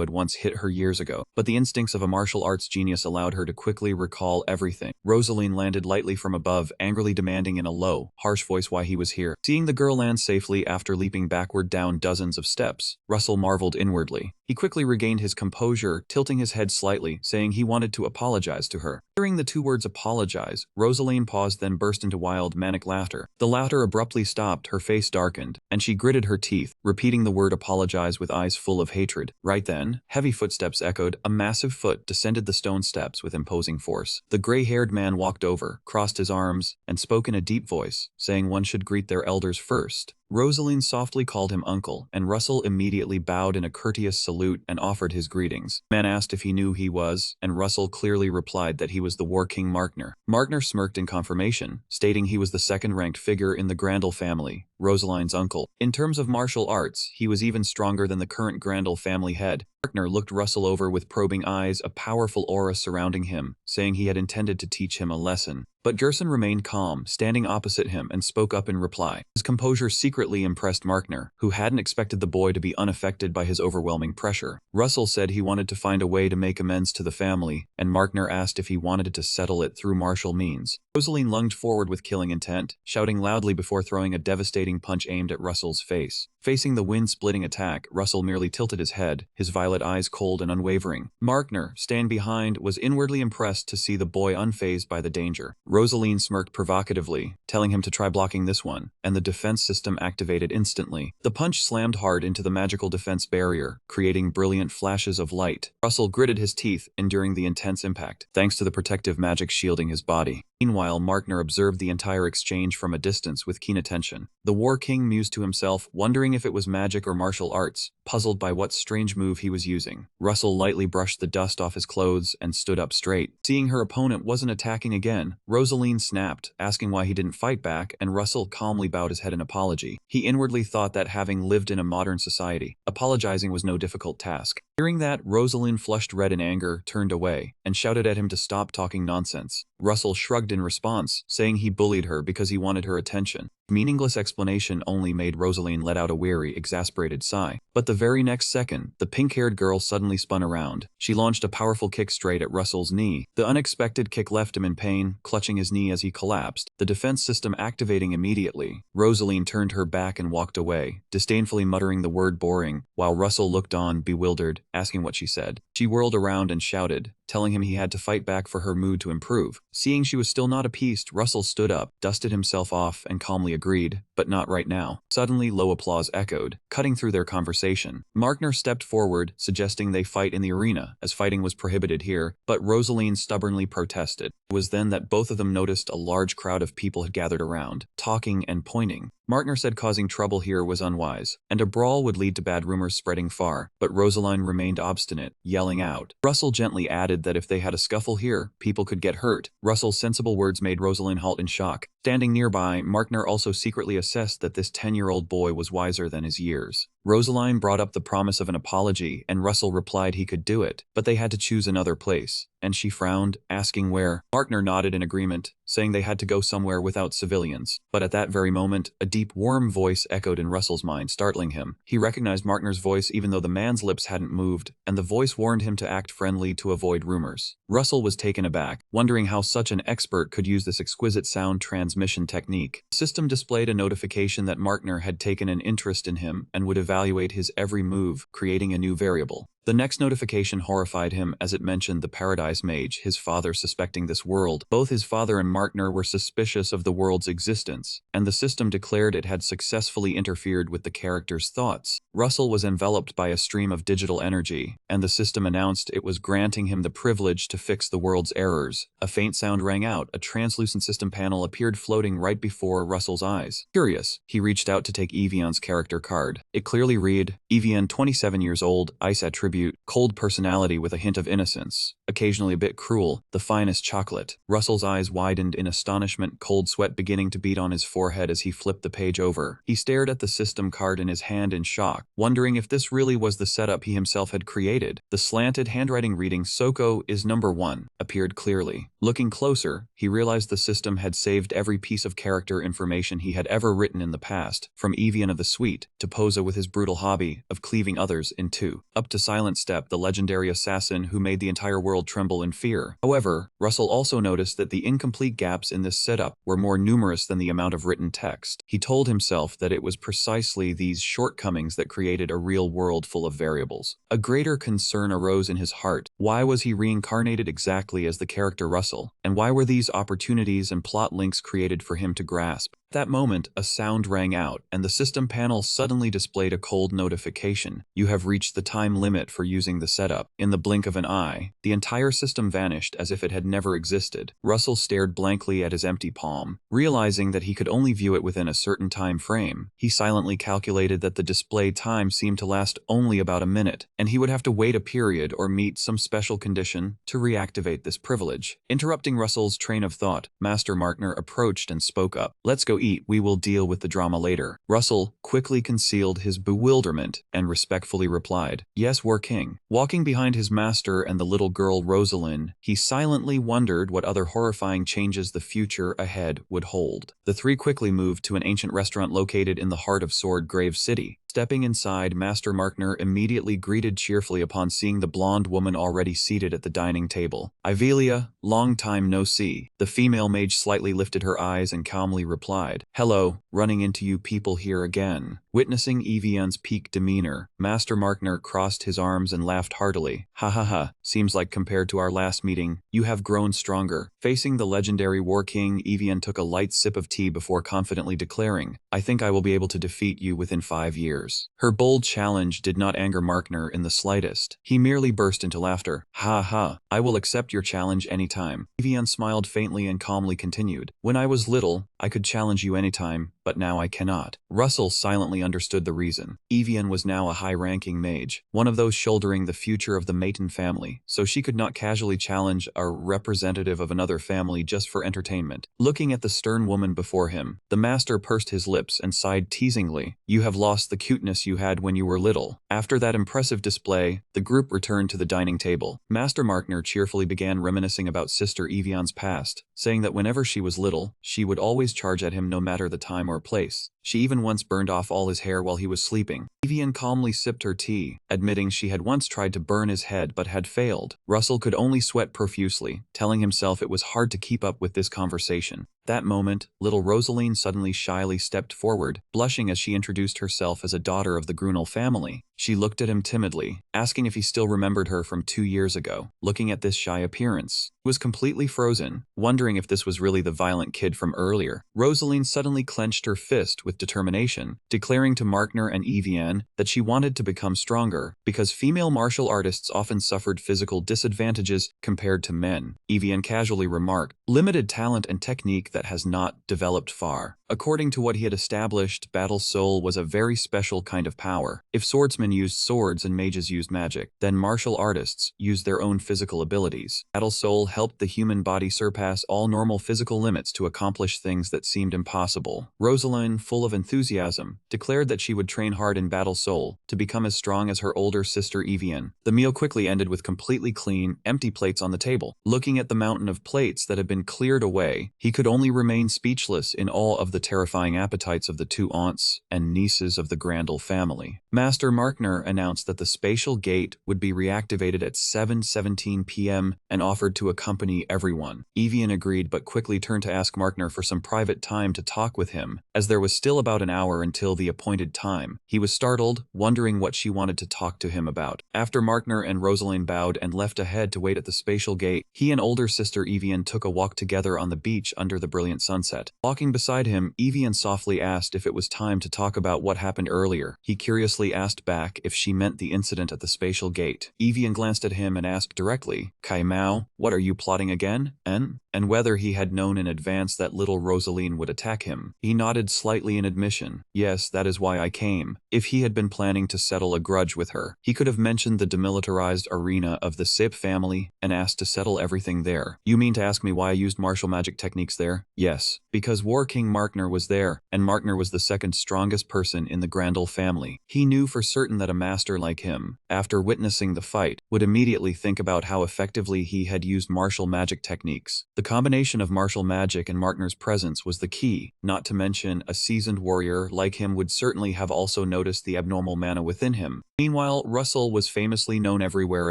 had once hit her years ago, but the instincts of a martial arts genius allowed her to quickly recall everything. Rosaline landed lightly from above, angrily demanding in a low, harsh voice why he was here. Seeing the girl land safely after leaping backward down dozens of steps, Russell marveled inwardly. He quickly regained his composure, tilting his head slightly, saying he wanted to apologize to her. Hearing the 2 words apologize, Rosaline paused, then burst into wild, manic laughter. The laughter abruptly stopped, her face darkened, and she gritted her teeth, repeating the word apologize with eyes full of hatred. Right then, heavy footsteps echoed. A massive foot descended the stone steps with imposing force. The gray-haired man walked over, crossed his arms, and spoke in a deep voice, saying one should greet their elders first. Rosaline softly called him uncle, and Russell immediately bowed in a courteous salute and offered his greetings. The man asked if he knew who he was, and Russell clearly replied that he was the War King Markner. Markner smirked in confirmation, stating he was the second-ranked figure in the Grandel family, Rosaline's uncle. In terms of martial arts, he was even stronger than the current Grandel family head. Markner looked Russell over with probing eyes, a powerful aura surrounding him, saying he had intended to teach him a lesson. But Gerson remained calm, standing opposite him, and spoke up in reply. His composure secretly impressed Markner, who hadn't expected the boy to be unaffected by his overwhelming pressure. Russell said he wanted to find a way to make amends to the family, and Markner asked if he wanted to settle it through martial means. Rosaline lunged forward with killing intent, shouting loudly before throwing a devastating punch aimed at Russell's face. Facing the wind-splitting attack, Russell merely tilted his head, his violet eyes cold and unwavering. Markner, standing behind, was inwardly impressed to see the boy unfazed by the danger. Rosaline smirked provocatively, telling him to try blocking this one, and the defense system activated instantly. The punch slammed hard into the magical defense barrier, creating brilliant flashes of light. Russell gritted his teeth, enduring the intense impact, thanks to the protective magic shielding his body. Meanwhile, Markner observed the entire exchange from a distance with keen attention. The War King mused to himself, wondering if it was magic or martial arts, puzzled by what strange move he was using. Russell lightly brushed the dust off his clothes and stood up straight. Seeing her opponent wasn't attacking again, Rosaline snapped, asking why he didn't fight back, and Russell calmly bowed his head in apology. He inwardly thought that having lived in a modern society, apologizing was no difficult task. Hearing that, Rosaline flushed red in anger, turned away, and shouted at him to stop talking nonsense. Russell shrugged in response, saying he bullied her because he wanted her attention. Meaningless explanation only made Rosaline let out a weary, exasperated sigh. But the very next second, the pink-haired girl suddenly spun around. She launched a powerful kick straight at Russell's knee. The unexpected kick left him in pain, clutching his knee as he collapsed, the defense system activating immediately. Rosaline turned her back and walked away, disdainfully muttering the word boring, while Russell looked on, bewildered, asking what she said. She whirled around and shouted, telling him he had to fight back for her mood to improve. Seeing she was still not appeased, Russell stood up, dusted himself off, and calmly agreed, but not right now. Suddenly, low applause echoed, cutting through their conversation. Markner stepped forward, suggesting they fight in the arena, as fighting was prohibited here, but Rosaline stubbornly protested. It was then that both of them noticed a large crowd of people had gathered around, talking and pointing. Markner said causing trouble here was unwise, and a brawl would lead to bad rumors spreading far, but Rosaline remained obstinate, yelling out. Russell gently added that if they had a scuffle here, people could get hurt. Russell's sensible words made Rosaline halt in shock. Standing nearby, Markner also secretly assessed that this 10-year-old boy was wiser than his years. Rosaline brought up the promise of an apology, and Russell replied he could do it, but they had to choose another place, and she frowned, asking where. Markner nodded in agreement, saying they had to go somewhere without civilians. But at that very moment, a deep, warm voice echoed in Russell's mind, startling him. He recognized Markner's voice even though the man's lips hadn't moved, and the voice warned him to act friendly to avoid rumors. Russell was taken aback, wondering how such an expert could use this exquisite sound transmission technique. The system displayed a notification that Markner had taken an interest in him and would evaluate his every move, creating a new variable. The next notification horrified him as it mentioned the Paradise Mage, his father suspecting this world. Both his father and Markner were suspicious of the world's existence, and the system declared it had successfully interfered with the character's thoughts. Russell was enveloped by a stream of digital energy, and the system announced it was granting him the privilege to fix the world's errors. A faint sound rang out, a translucent system panel appeared floating right before Russell's eyes. Curious, he reached out to take Evian's character card. It clearly read, Evian, 27 years old, ice attribute, cold personality with a hint of innocence, occasionally a bit cruel, the finest chocolate. Russell's eyes widened in astonishment, cold sweat beginning to beat on his forehead as he flipped the page over. He stared at the system card in his hand in shock, wondering if this really was the setup he himself had created. The slanted handwriting reading Soko is number 1 appeared clearly. Looking closer, he realized the system had saved every piece of character information he had ever written in the past, from Evian of the Sweet to Posa with his brutal hobby of cleaving others in two, up to Silent Step, the legendary assassin who made the entire world tremble in fear. However, Russell also noticed that the incomplete gaps in this setup were more numerous than the amount of written text. He told himself that it was precisely these shortcomings that created a real world full of variables. A greater concern arose in his heart. Why was he reincarnated exactly as the character Russell? And why were these opportunities and plot links created for him to grasp? At that moment, a sound rang out, and the system panel suddenly displayed a cold notification. You have reached the time limit for using the setup. In the blink of an eye, the entire system vanished as if it had never existed. Russell stared blankly at his empty palm. Realizing that he could only view it within a certain time frame, he silently calculated that the display time seemed to last only about a minute, and he would have to wait a period or meet some special condition to reactivate this privilege. Interrupting Russell's train of thought, Master Markner approached and spoke up. Let's go eat, we will deal with the drama later. Russell quickly concealed his bewilderment and respectfully replied, Yes, War King. Walking behind his master and the little girl Rosaline, he silently wondered what other horrifying changes the future ahead would hold. The three quickly moved to an ancient restaurant located in the heart of Sword Grave City. Stepping inside, Master Markner immediately greeted cheerfully upon seeing the blonde woman already seated at the dining table. Ivelia, long time no see. The female mage slightly lifted her eyes and calmly replied, Hello, running into you people here again. Witnessing Evian's peak demeanor, Master Markner crossed his arms and laughed heartily. Ha ha ha, seems like compared to our last meeting, you have grown stronger. Facing the legendary War King, Evian took a light sip of tea before confidently declaring, I think I will be able to defeat you within 5 years. others. Her bold challenge did not anger Markner in the slightest. He merely burst into laughter. Ha ha, I will accept your challenge anytime. Evian smiled faintly and calmly continued. When I was little, I could challenge you anytime, but now I cannot. Russell silently understood the reason. Evian was now a high-ranking mage, one of those shouldering the future of the Maton family, so she could not casually challenge a representative of another family just for entertainment. Looking at the stern woman before him, the master pursed his lips and sighed teasingly. You have lost the cuteness you had when you were little. After that impressive display, the group returned to the dining table. Master Markner cheerfully began reminiscing about Sister Evian's past, saying that whenever she was little, she would always charge at him no matter the time or place. She even once burned off all his hair while he was sleeping. Evian calmly sipped her tea, admitting she had once tried to burn his head but had failed. Russell could only sweat profusely, telling himself it was hard to keep up with this conversation. That moment, little Rosaline suddenly shyly stepped forward, blushing as she introduced herself as a daughter of the Grunel family. She looked at him timidly, asking if he still remembered her from 2 years ago. Looking at this shy appearance, he was completely frozen, wondering if this was really the violent kid from earlier. Rosaline suddenly clenched her fist with determination, declaring to Markner and Evian that she wanted to become stronger, because female martial artists often suffered physical disadvantages compared to men. Evian casually remarked, limited talent and technique that has not developed far. According to what he had established, Battle Soul was a very special kind of power. If swordsmen used swords and mages used magic, then martial artists used their own physical abilities. Battle Soul helped the human body surpass all normal physical limits to accomplish things that seemed impossible. Rosaline, full of enthusiasm, declared that she would train hard in Battle Soul to become as strong as her older sister Evian. The meal quickly ended with completely clean, empty plates on the table. Looking at the mountain of plates that had been cleared away, he could only remain speechless in awe of the terrifying appetites of the 2 aunts and nieces of the Grandel family. Master Markner announced that the spatial gate would be reactivated at 7:17 p.m. and offered to accompany everyone. Evian agreed but quickly turned to ask Markner for some private time to talk with him, as there was still about an hour until the appointed time. He was startled, wondering what she wanted to talk to him about. After Markner and Rosaline bowed and left ahead to wait at the spatial gate, he and older sister Evian took a walk together on the beach under the brilliant sunset. Walking beside him, Evian softly asked if it was time to talk about what happened earlier. He curiously asked back if she meant the incident at the spatial gate. Evian glanced at him and asked directly, Kai Mao, what are you plotting again, and whether he had known in advance that little Rosaline would attack him. He nodded slightly in admission. Yes, that is why I came. If he had been planning to settle a grudge with her, he could have mentioned the demilitarized arena of the Sip family and asked to settle everything there. You mean to ask me why I used martial magic techniques there? Yes, because War King Markner was there, and Markner was the second strongest person in the Grandel family. He knew for certain that a master like him, after witnessing the fight, would immediately think about how effectively he had used martial magic techniques. The combination of martial magic and Markner's presence was the key, not to mention a seasoned warrior like him would certainly have also noticed the abnormal mana within him. Meanwhile, Russell was famously known everywhere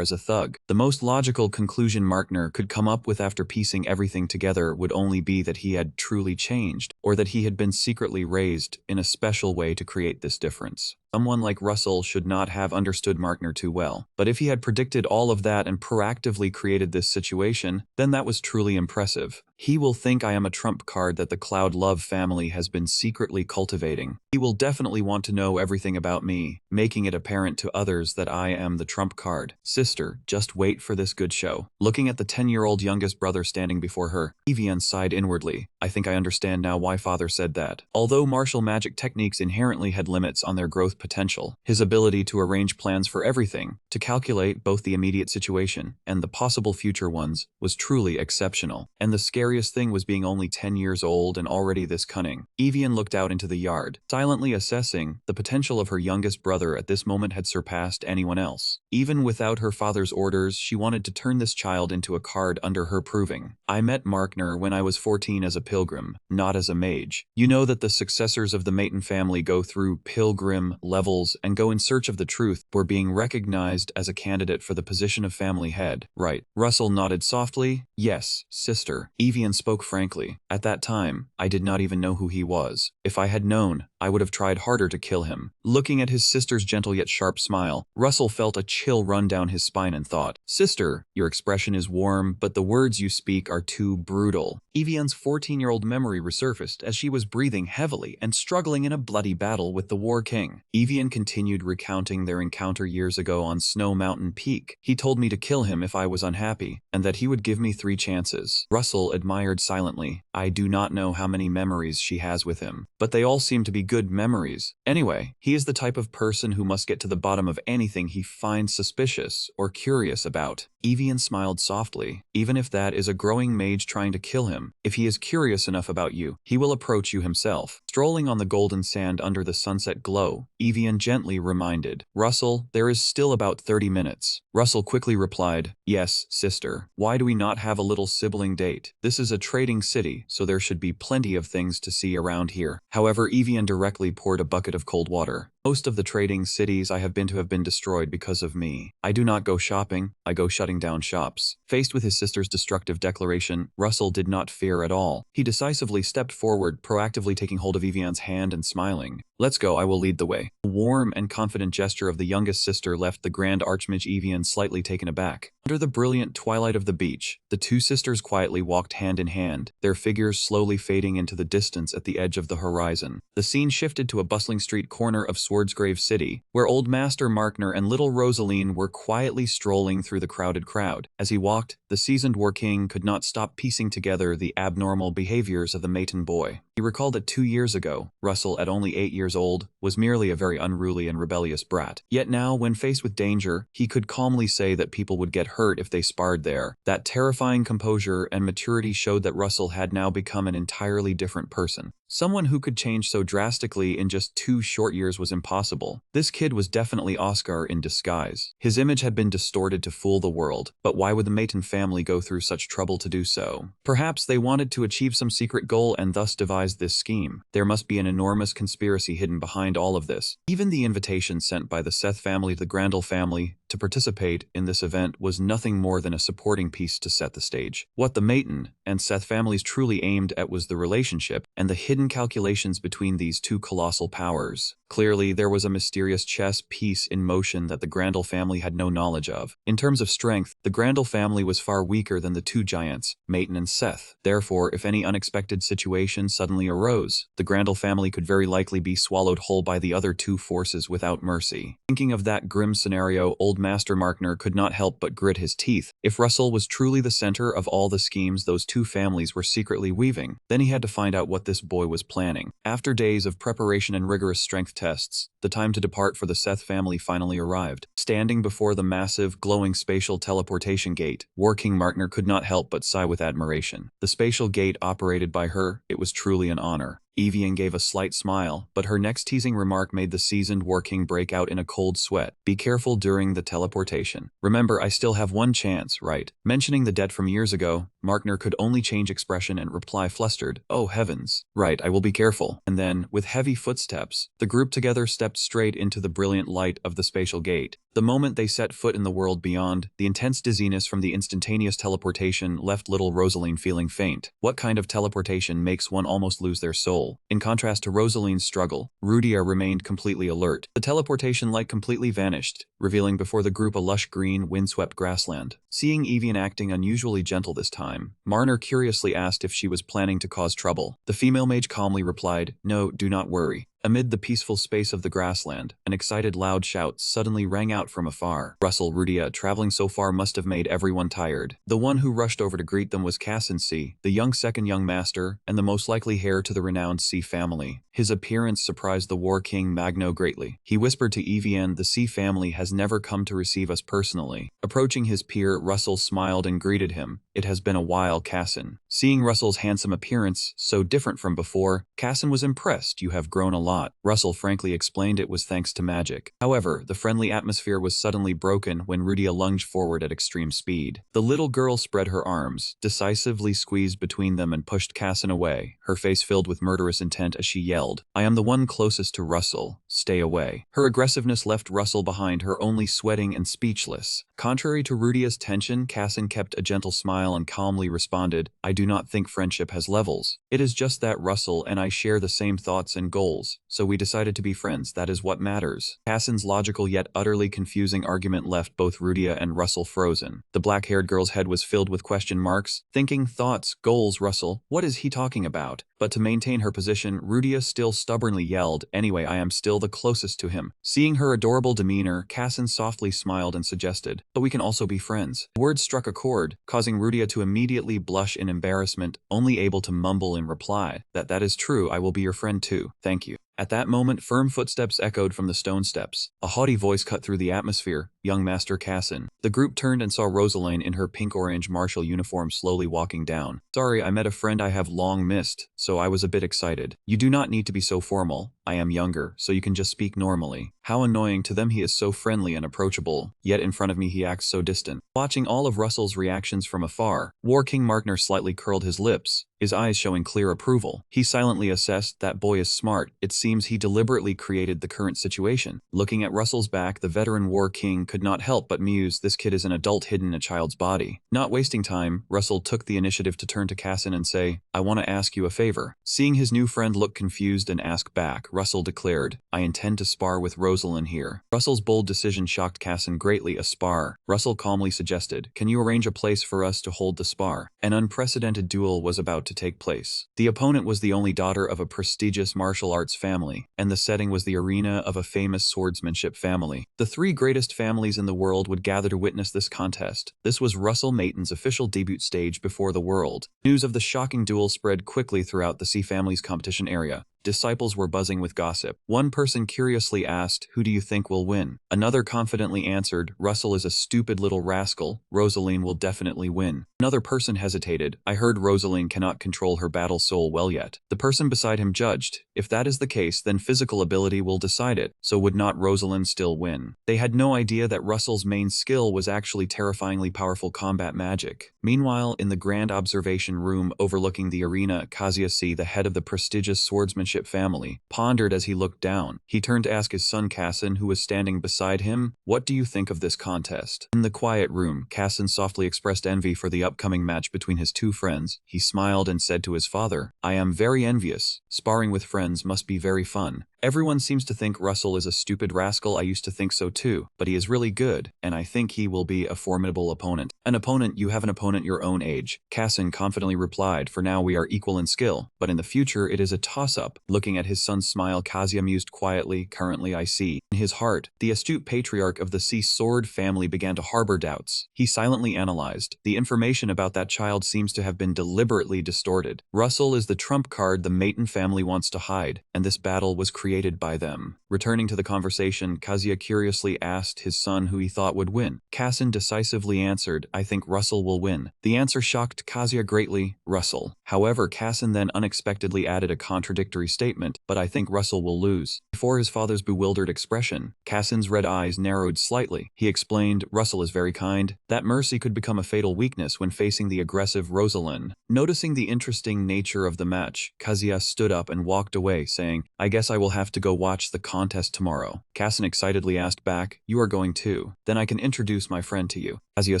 as a thug. The most logical conclusion Markner could come up with after piecing everything together would only be that he had truly changed, or that he had been secretly raised in a special way to create this difference. Someone like Russell should not have understood Markner too well, but if he had predicted all of that and proactively created this situation, then that was truly impressive. He will think I am a trump card that the Cloud Love family has been secretly cultivating. He will definitely want to know everything about me, making it apparent to others that I am the trump card. Sister, just wait for this good show. Looking at the 10-year-old youngest brother standing before her, Evian sighed inwardly. I think I understand now why father said that. Although martial magic techniques inherently had limits on their growth potential, his ability to arrange plans for everything, to calculate both the immediate situation and the possible future ones, was truly exceptional. And the scariest thing was being only 10 years old and already this cunning. Evian looked out into the yard, silently assessing the potential of her youngest brother at this moment had surpassed anyone else. Even without her father's orders, she wanted to turn this child into a card under her proving. I met Markner when I was 14 as a pilgrim, not as a mage. You know that the successors of the Maton family go through pilgrim levels and go in search of the truth before being recognized as a candidate for the position of family head. Right. Russell nodded softly. Yes, sister. Evian spoke frankly. At that time, I did not even know who he was. If I had known, I would have tried harder to kill him. Looking at his sister's gentle yet sharp smile, Russell felt a chill run down his spine and thought, "Sister, your expression is warm, but the words you speak are too brutal." Evian's 14-year-old memory resurfaced as she was breathing heavily and struggling in a bloody battle with the War King. Evian continued recounting their encounter years ago on Snow Mountain Peak. "He told me to kill him if I was unhappy, and that he would give me 3 chances." Russell admired silently. I do not know how many memories she has with him, but they all seem to be good memories. Anyway, he is the type of person who must get to the bottom of anything he finds suspicious or curious about. Evian smiled softly. Even if that is a growing mage trying to kill him, if he is curious enough about you, he will approach you himself. Strolling on the golden sand under the sunset glow, Evian gently reminded, "Russell, there is still about 30 minutes. Russell quickly replied, "Yes, sister. Why do we not have a little sibling date? This is a trading city, so there should be plenty of things to see around here." However, Evian directly poured a bucket of cold water. "Most of the trading cities I have been destroyed because of me. I do not go shopping, I go shutting down shops." Faced with his sister's destructive declaration, Russell did not fear at all. He decisively stepped forward, proactively taking hold of Evian's hand and smiling. "Let's go, I will lead the way." The warm and confident gesture of the youngest sister left the Grand Archmage Evian slightly taken aback. Under the brilliant twilight of the beach, the two sisters quietly walked hand in hand, their figures slowly fading into the distance at the edge of the horizon. The scene shifted to a bustling street corner of Swordsgrave City, where Old Master Markner and little Rosaline were quietly strolling through the crowded crowd. As he walked, the seasoned War King could not stop piecing together the abnormal behaviors of the Maton boy. He recalled that 2 years ago, Russell, at only 8 years old, was merely a very unruly and rebellious brat. Yet now, when faced with danger, he could calmly say that people would get hurt if they sparred there. That terrifying composure and maturity showed that Russell had now become an entirely different person. Someone who could change so drastically in just 2 short years was impossible. This kid was definitely Oscar in disguise. His image had been distorted to fool the world, but why would the Maton family go through such trouble to do so? Perhaps they wanted to achieve some secret goal and thus devised this scheme. There must be an enormous conspiracy hidden behind all of this. Even the invitation sent by the Seth family to the Grandel family to participate in this event was nothing more than a supporting piece to set the stage. What the Maton and Seth families truly aimed at was the relationship and the hidden calculations between these two colossal powers. Clearly, there was a mysterious chess piece in motion that the Grandel family had no knowledge of. In terms of strength, the Grandel family was far weaker than the two giants, Maton and Seth. Therefore, if any unexpected situation suddenly arose, the Grandel family could very likely be swallowed whole by the other two forces without mercy. Thinking of that grim scenario, Old Master Markner could not help but grit his teeth. If Russell was truly the center of all the schemes those two families were secretly weaving, then he had to find out what this boy was planning. After days of preparation and rigorous strength tests, the time to depart for the Seth family finally arrived. Standing before the massive, glowing spatial teleportation gate, War King Markner could not help but sigh with admiration. The spatial gate operated by her, it was truly an honor. Evian gave a slight smile, but her next teasing remark made the seasoned War King break out in a cold sweat. "Be careful during the teleportation. Remember, I still have one chance, right?" Mentioning the debt from years ago, Markner could only change expression and reply flustered, "Oh heavens. Right, I will be careful." And then, with heavy footsteps, the group together stepped straight into the brilliant light of the spatial gate. The moment they set foot in the world beyond, the intense dizziness from the instantaneous teleportation left little Rosaline feeling faint. What kind of teleportation makes one almost lose their soul? In contrast to Rosaline's struggle, Rudia remained completely alert. The teleportation light completely vanished, revealing before the group a lush green, windswept grassland. Seeing Evian acting unusually gentle this time, Markner curiously asked if she was planning to cause trouble. The female mage calmly replied, "No, do not worry." Amid the peaceful space of the grassland, an excited loud shout suddenly rang out from afar. Russell Rudia traveling so far must have made everyone tired. The one who rushed over to greet them was Cassin C., the second young master, and the most likely heir to the renowned C family. His appearance surprised the War King Magno greatly. He whispered to Evian, "The C family has never come to receive us personally." Approaching his peer, Russell smiled and greeted him. "It has been a while, Cassin." Seeing Russell's handsome appearance, so different from before, Cassin was impressed. "You have grown a lot." Russell frankly explained it was thanks to magic. However, the friendly atmosphere was suddenly broken when Rudia lunged forward at extreme speed. The little girl spread her arms, decisively squeezed between them and pushed Cassin away, her face filled with murderous intent as she yelled, "I am the one closest to Russell, stay away. Her aggressiveness left Russell behind her only sweating and speechless. Contrary to Rudia's tension, Cassin kept a gentle smile and calmly responded, I do not think friendship has levels. It is just that Russell and I share the same thoughts and goals, so we decided to be friends. That is what matters. Cassin's logical yet utterly confusing argument left both Rudia and Russell frozen. The black-haired girl's head was filled with question marks, thinking, thoughts, goals, Russell, what is he talking about? But to maintain her position, Rudia still stubbornly yelled, anyway, I am still the closest to him. Seeing her adorable demeanor, Cassin softly smiled and suggested, but we can also be friends. The words struck a chord, causing Rudia to immediately blush in embarrassment, only able to mumble in reply, that is true, I will be your friend too, thank you. At that moment, firm footsteps echoed from the stone steps. A haughty voice cut through the atmosphere, young Master Cassin. The group turned and saw Rosaline in her pink-orange martial uniform slowly walking down. Sorry, I met a friend I have long missed, so I was a bit excited. You do not need to be so formal. I am younger, so you can just speak normally. How annoying, to them he is so friendly and approachable, yet in front of me he acts so distant. Watching all of Russell's reactions from afar, War King Markner slightly curled his lips, his eyes showing clear approval. He silently assessed, that boy is smart. It seems he deliberately created the current situation. Looking at Russell's back, the veteran War King could not help but muse, this kid is an adult hidden in a child's body. Not wasting time, Russell took the initiative to turn to Cassin and say, I want to ask you a favor. Seeing his new friend look confused and ask back, Russell declared, I intend to spar with Rosaline here. Russell's bold decision shocked Cassin greatly. A spar? Russell calmly suggested, can you arrange a place for us to hold the spar? An unprecedented duel was about to take place. The opponent was the only daughter of a prestigious martial arts family, and the setting was the arena of a famous swordsmanship family. The three greatest families in the world would gather to witness this contest. This was Russell Mayton's official debut stage before the world. News of the shocking duel spread quickly throughout the C family's competition area. Disciples were buzzing with gossip. One person curiously asked, who do you think will win? Another confidently answered, Russell is a stupid little rascal. Rosaline will definitely win. Another person hesitated. I heard Rosaline cannot control her battle soul well yet. The person beside him judged, if that is the case, then physical ability will decide it, so would not Rosaline still win? They had no idea that Russell's main skill was actually terrifyingly powerful combat magic. Meanwhile, in the grand observation room overlooking the arena, Kazuya C, the head of the prestigious swordsmanship family, pondered as he looked down. He turned to ask his son Cassin, who was standing beside him, what do you think of this contest? In the quiet room, Cassin softly expressed envy for the upcoming match between his two friends. He smiled and said to his father, I am very envious. Sparring with friends must be very fun. Everyone seems to think Russell is a stupid rascal. I used to think so too, but he is really good, and I think he will be a formidable opponent. An opponent? You have an opponent your own age. Cassin confidently replied, for now we are equal in skill, but in the future it is a toss-up. Looking at his son's smile, Kazuya mused quietly, currently I see. In his heart, the astute patriarch of the Sea Sword family began to harbor doubts. He silently analyzed. The information about that child seems to have been deliberately distorted. Russell is the trump card the Mayton family wants to hide, and this battle was created by them. Returning to the conversation, Kazuya curiously asked his son who he thought would win. Cassin decisively answered, I think Russell will win. The answer shocked Kazuya greatly, Russell. However, Cassin then unexpectedly added a contradictory statement, but I think Russell will lose. Before his father's bewildered expression, Cassin's red eyes narrowed slightly. He explained, Russell is very kind. That mercy could become a fatal weakness when facing the aggressive Rosaline. Noticing the interesting nature of the match, Kazuya stood up and walked away, saying, I guess I will have to go watch the contest tomorrow. Cassin excitedly asked back, you are going too? Then I can introduce my friend to you. Kazuya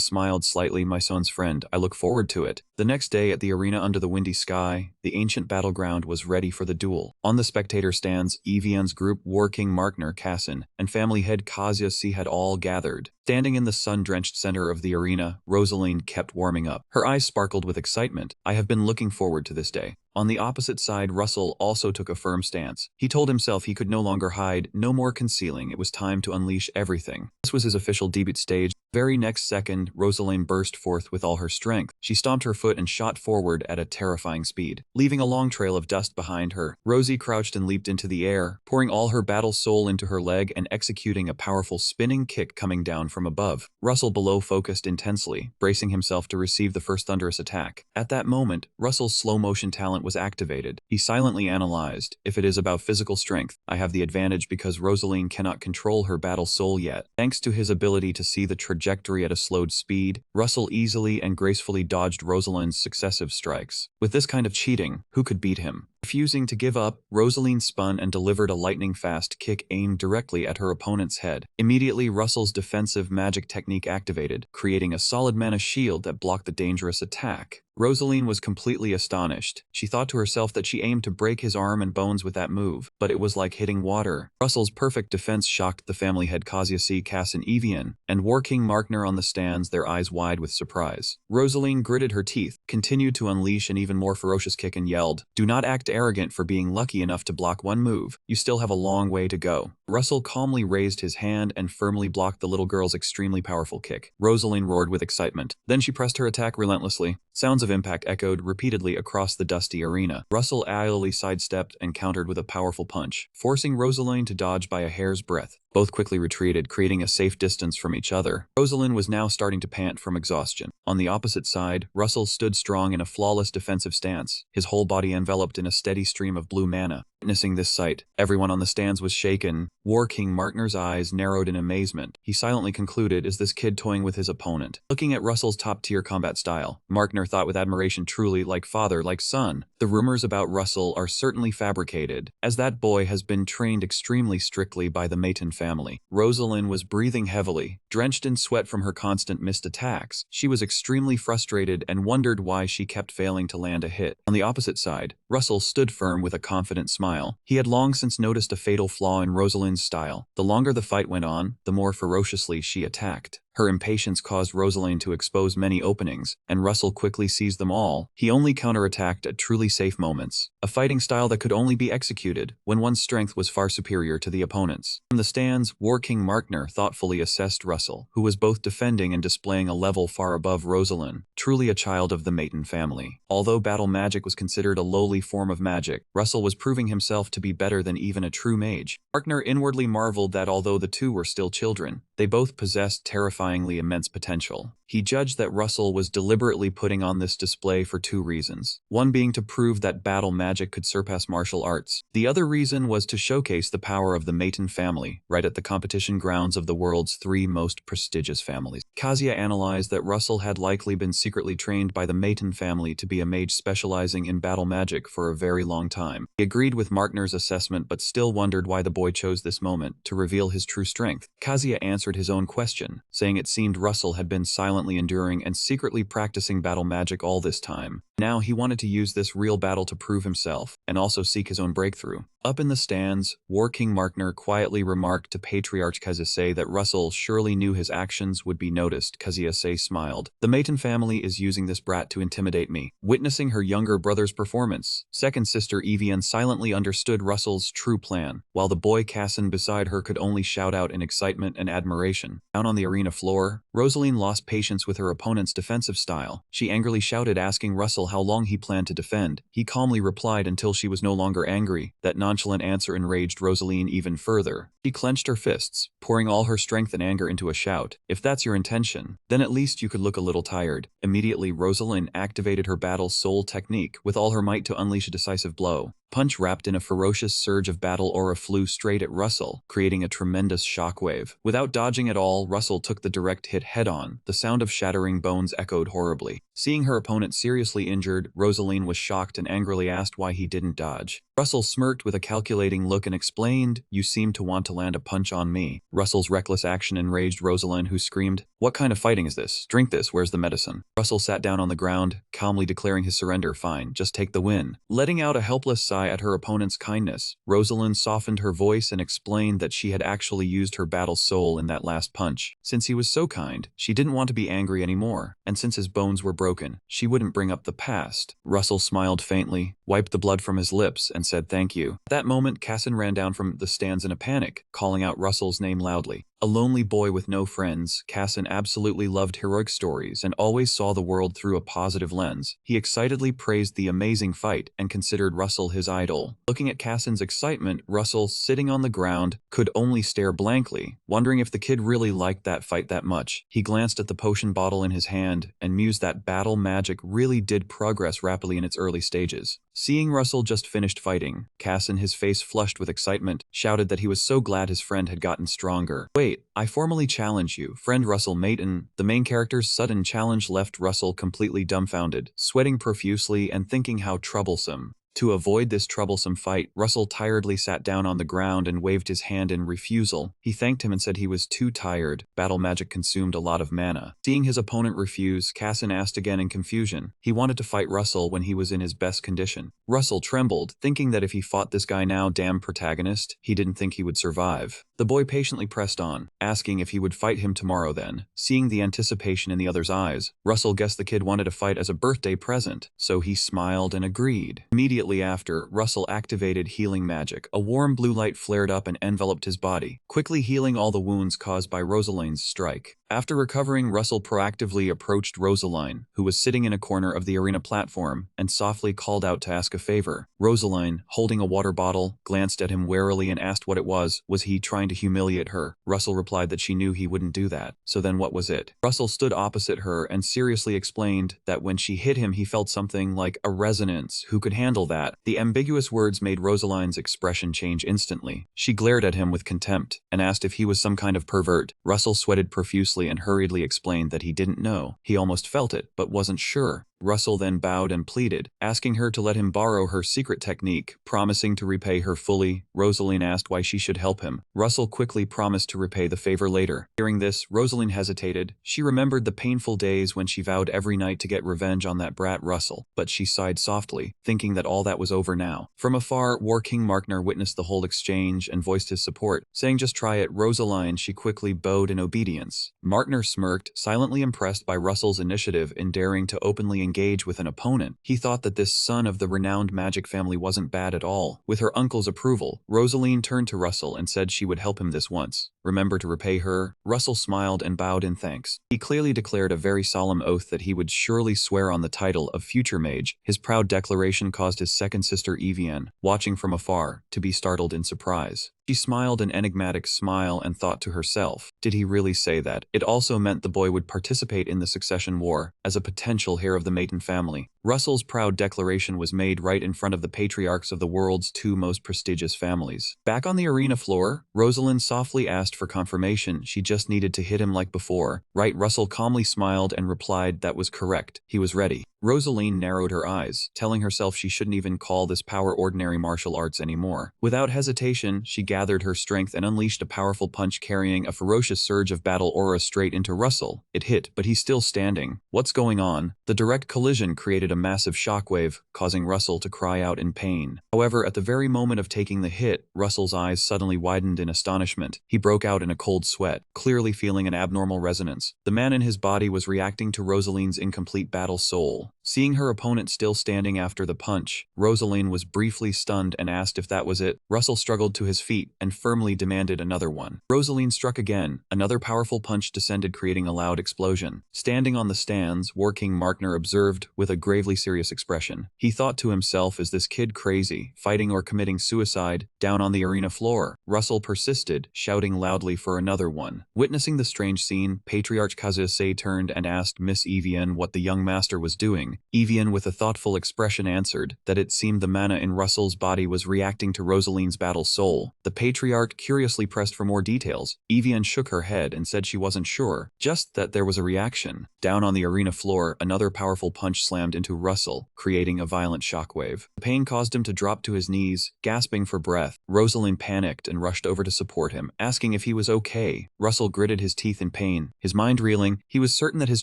smiled slightly, my son's friend, I look forward to it. The next day at the arena under the windy sky, the ancient battleground was ready for the duel. On the spectator stands, Evian's group, War King Markner, Cassin, and family head Kazuya C had all gathered. Standing in the sun-drenched center of the arena, Rosaline kept warming up. Her eyes sparkled with excitement. I have been looking forward to this day. On the opposite side, Russell also took a firm stance. He told himself he could no longer hide, no more concealing. It was time to unleash everything. This was his official debut stage. Very next second, Rosaline burst forth with all her strength. She stomped her foot and shot forward at a terrifying speed, leaving a long trail of dust behind her. Rosie crouched and leaped into the air, pouring all her battle soul into her leg and executing a powerful spinning kick coming down from above. Russell below focused intensely, bracing himself to receive the first thunderous attack. At that moment, Russell's slow-motion talent was activated. He silently analyzed, if it is about physical strength, I have the advantage because Rosaline cannot control her battle soul yet. Thanks to his ability to see the trajectory at a slowed speed, Russell easily and gracefully dodged Rosaline's successive strikes. With this kind of cheating, who could beat him? Refusing to give up, Rosaline spun and delivered a lightning-fast kick aimed directly at her opponent's head. Immediately, Russell's defensive magic technique activated, creating a solid mana shield that blocked the dangerous attack. Rosaline was completely astonished. She thought to herself that she aimed to break his arm and bones with that move, but it was like hitting water. Russell's perfect defense shocked the family head Kazuya C. Cassin Evian, and War King Markner on the stands, their eyes wide with surprise. Rosaline gritted her teeth, continued to unleash an even more ferocious kick and yelled, "Do not act arrogant for being lucky enough to block one move. You still have a long way to go." Russell calmly raised his hand and firmly blocked the little girl's extremely powerful kick. Rosaline roared with excitement. Then she pressed her attack relentlessly. Sounds of impact echoed repeatedly across the dusty arena. Russell agilely sidestepped and countered with a powerful punch, forcing Rosaline to dodge by a hair's breadth. Both quickly retreated, creating a safe distance from each other. Rosaline was now starting to pant from exhaustion. On the opposite side, Russell stood strong in a flawless defensive stance, his whole body enveloped in a steady stream of blue mana. Witnessing this sight, everyone on the stands was shaken. War King Markner's eyes narrowed in amazement. He silently concluded, "Is this kid toying with his opponent?" Looking at Russell's top-tier combat style, Markner thought with admiration, truly like father, like son. The rumors about Russell are certainly fabricated, as that boy has been trained extremely strictly by the Maton family. Rosaline was breathing heavily, drenched in sweat from her constant missed attacks. She was extremely frustrated and wondered why she kept failing to land a hit. On the opposite side, Russell stood firm with a confident smile. He had long since noticed a fatal flaw in Rosaline's style. The longer the fight went on, the more ferociously she attacked. Her impatience caused Rosaline to expose many openings, and Russell quickly seized them all. He only counterattacked at truly safe moments, a fighting style that could only be executed when one's strength was far superior to the opponent's. From the stands, War King Markner thoughtfully assessed Russell, who was both defending and displaying a level far above Rosaline, truly a child of the Maton family. Although battle magic was considered a lowly form of magic, Russell was proving himself to be better than even a true mage. Markner inwardly marveled that although the two were still children, they both possessed terrifyingly immense potential. He judged that Russell was deliberately putting on this display for two reasons. One being to prove that battle magic could surpass martial arts. The other reason was to showcase the power of the Maton family, right at the competition grounds of the world's three most prestigious families. Kazuya analyzed that Russell had likely been secretly trained by the Maton family to be a mage specializing in battle magic for a very long time. He agreed with Markner's assessment but still wondered why the boy chose this moment to reveal his true strength. Kazuya answered his own question, saying it seemed Russell had been silently enduring and secretly practicing battle magic all this time. Now he wanted to use this real battle to prove himself, and also seek his own breakthrough. Up in the stands, War King Markner quietly remarked to Patriarch Kazuya that Russell surely knew his actions would be noticed. Kazuya smiled. "The Maton family is using this brat to intimidate me." Witnessing her younger brother's performance, second sister Evian silently understood Russell's true plan, while the boy Cassin beside her could only shout out in excitement and admiration. Down on the arena floor, Rosaline lost patience with her opponent's defensive style. She angrily shouted, asking Russell how long he planned to defend. He calmly replied until she was no longer angry. That nonchalant answer enraged Rosaline even further. She clenched her fists, pouring all her strength and anger into a shout. "If that's your intention, then at least you could look a little tired." Immediately, Rosaline activated her battle soul technique with all her might to unleash a decisive blow. Punch wrapped in a ferocious surge of battle aura flew straight at Russell, creating a tremendous shockwave. Without dodging at all, Russell took the direct hit head-on. The sound of shattering bones echoed horribly. Seeing her opponent seriously injured, Rosaline was shocked and angrily asked why he didn't dodge. Russell smirked with a calculating look and explained, "You seem to want to land a punch on me." Russell's reckless action enraged Rosaline, who screamed, "What kind of fighting is this? Drink this, where's the medicine?" Russell sat down on the ground, calmly declaring his surrender. "Fine, just take the win." Letting out a helpless sigh at her opponent's kindness, Rosaline softened her voice and explained that she had actually used her battle soul in that last punch. Since he was so kind, she didn't want to be angry anymore, and since his bones were broken, she wouldn't bring up the past. Russell smiled faintly, wiped the blood from his lips, and said thank you. At that moment, Cassin ran down from the stands in a panic, calling out Russell's name loudly. A lonely boy with no friends, Cassin absolutely loved heroic stories and always saw the world through a positive lens. He excitedly praised the amazing fight and considered Russell his idol. Looking at Cassin's excitement, Russell, sitting on the ground, could only stare blankly, wondering if the kid really liked that fight that much. He glanced at the potion bottle in his hand and mused that battle magic really did progress rapidly in its early stages. Seeing Russell just finished fighting, Cassin, his face flushed with excitement, shouted that he was so glad his friend had gotten stronger. "Wait, I formally challenge you, friend Russell Maton." The main character's sudden challenge left Russell completely dumbfounded, sweating profusely and thinking how troublesome To avoid this troublesome fight, Russell tiredly sat down on the ground and waved his hand in refusal. He thanked him and said he was too tired. Battle magic consumed a lot of mana. Seeing his opponent refuse, Casson asked again in confusion. He wanted to fight Russell when he was in his best condition. Russell trembled, thinking that if he fought this guy now, damn protagonist, he didn't think he would survive. The boy patiently pressed on, asking if he would fight him tomorrow then. Seeing the anticipation in the other's eyes, Russell guessed the kid wanted to fight as a birthday present, so he smiled and agreed. Immediately after, Russell activated healing magic. A warm blue light flared up and enveloped his body, quickly healing all the wounds caused by Rosaline's strike. After recovering, Russell proactively approached Rosaline, who was sitting in a corner of the arena platform, and softly called out to ask a favor. Rosaline, holding a water bottle, glanced at him warily and asked what it was. Was he trying to humiliate her? Russell replied that she knew he wouldn't do that. So then what was it? Russell stood opposite her and seriously explained that when she hit him he felt something like a resonance. Who could handle that? The ambiguous words made Rosaline's expression change instantly. She glared at him with contempt and asked if he was some kind of pervert. Russell sweated profusely and hurriedly explained that he didn't know. He almost felt it, but wasn't sure. Russell then bowed and pleaded, asking her to let him borrow her secret technique, promising to repay her fully. Rosaline asked why she should help him. Russell quickly promised to repay the favor later. Hearing this, Rosaline hesitated. She remembered the painful days when she vowed every night to get revenge on that brat Russell, but she sighed softly, thinking that all that was over now. From afar, War King Markner witnessed the whole exchange and voiced his support, saying just try it. Rosaline, she quickly bowed in obedience. Markner smirked, silently impressed by Russell's initiative in daring to openly engage with an opponent. He thought that this son of the renowned magic family wasn't bad at all. With her uncle's approval, Rosaline turned to Russell and said she would help him this once. Remember to repay her? Russell smiled and bowed in thanks. He clearly declared a very solemn oath that he would surely swear on the title of future mage. His proud declaration caused his second sister Evian, watching from afar, to be startled in surprise. She smiled an enigmatic smile and thought to herself, did he really say that? It also meant the boy would participate in the succession war, as a potential heir of the Maiden family. Russell's proud declaration was made right in front of the patriarchs of the world's two most prestigious families. Back on the arena floor, Rosalind softly asked for confirmation. She just needed to hit him like before. Right? Russell calmly smiled and replied that was correct. He was ready. Rosaline narrowed her eyes, telling herself she shouldn't even call this power ordinary martial arts anymore. Without hesitation, she gathered her strength and unleashed a powerful punch carrying a ferocious surge of battle aura straight into Russell. It hit, but he's still standing. What's going on? The direct collision created a massive shockwave, causing Russell to cry out in pain. However, at the very moment of taking the hit, Russell's eyes suddenly widened in astonishment. He broke out in a cold sweat, clearly feeling an abnormal resonance. The man in his body was reacting to Rosaline's incomplete battle soul. Seeing her opponent still standing after the punch, Rosaline was briefly stunned and asked if that was it. Russell struggled to his feet and firmly demanded another one. Rosaline struck again. Another powerful punch descended, creating a loud explosion. Standing on the stands, War King Markner observed with a gravely serious expression. He thought to himself, is this kid crazy, fighting or committing suicide? Down on the arena floor, Russell persisted, shouting loudly for another one. Witnessing the strange scene, Patriarch Kazuse turned and asked Miss Evian what the young master was doing. Evian, with a thoughtful expression, answered that it seemed the mana in Russell's body was reacting to Rosaline's battle soul. The Patriarch curiously pressed for more details. Evian shook her head and said she wasn't sure, just that there was a reaction. Down on the arena floor, another powerful punch slammed into Russell, creating a violent shockwave. The pain caused him to drop to his knees, gasping for breath. Rosaline panicked and rushed over to support him, asking if he was okay. Russell gritted his teeth in pain, his mind reeling. He was certain that his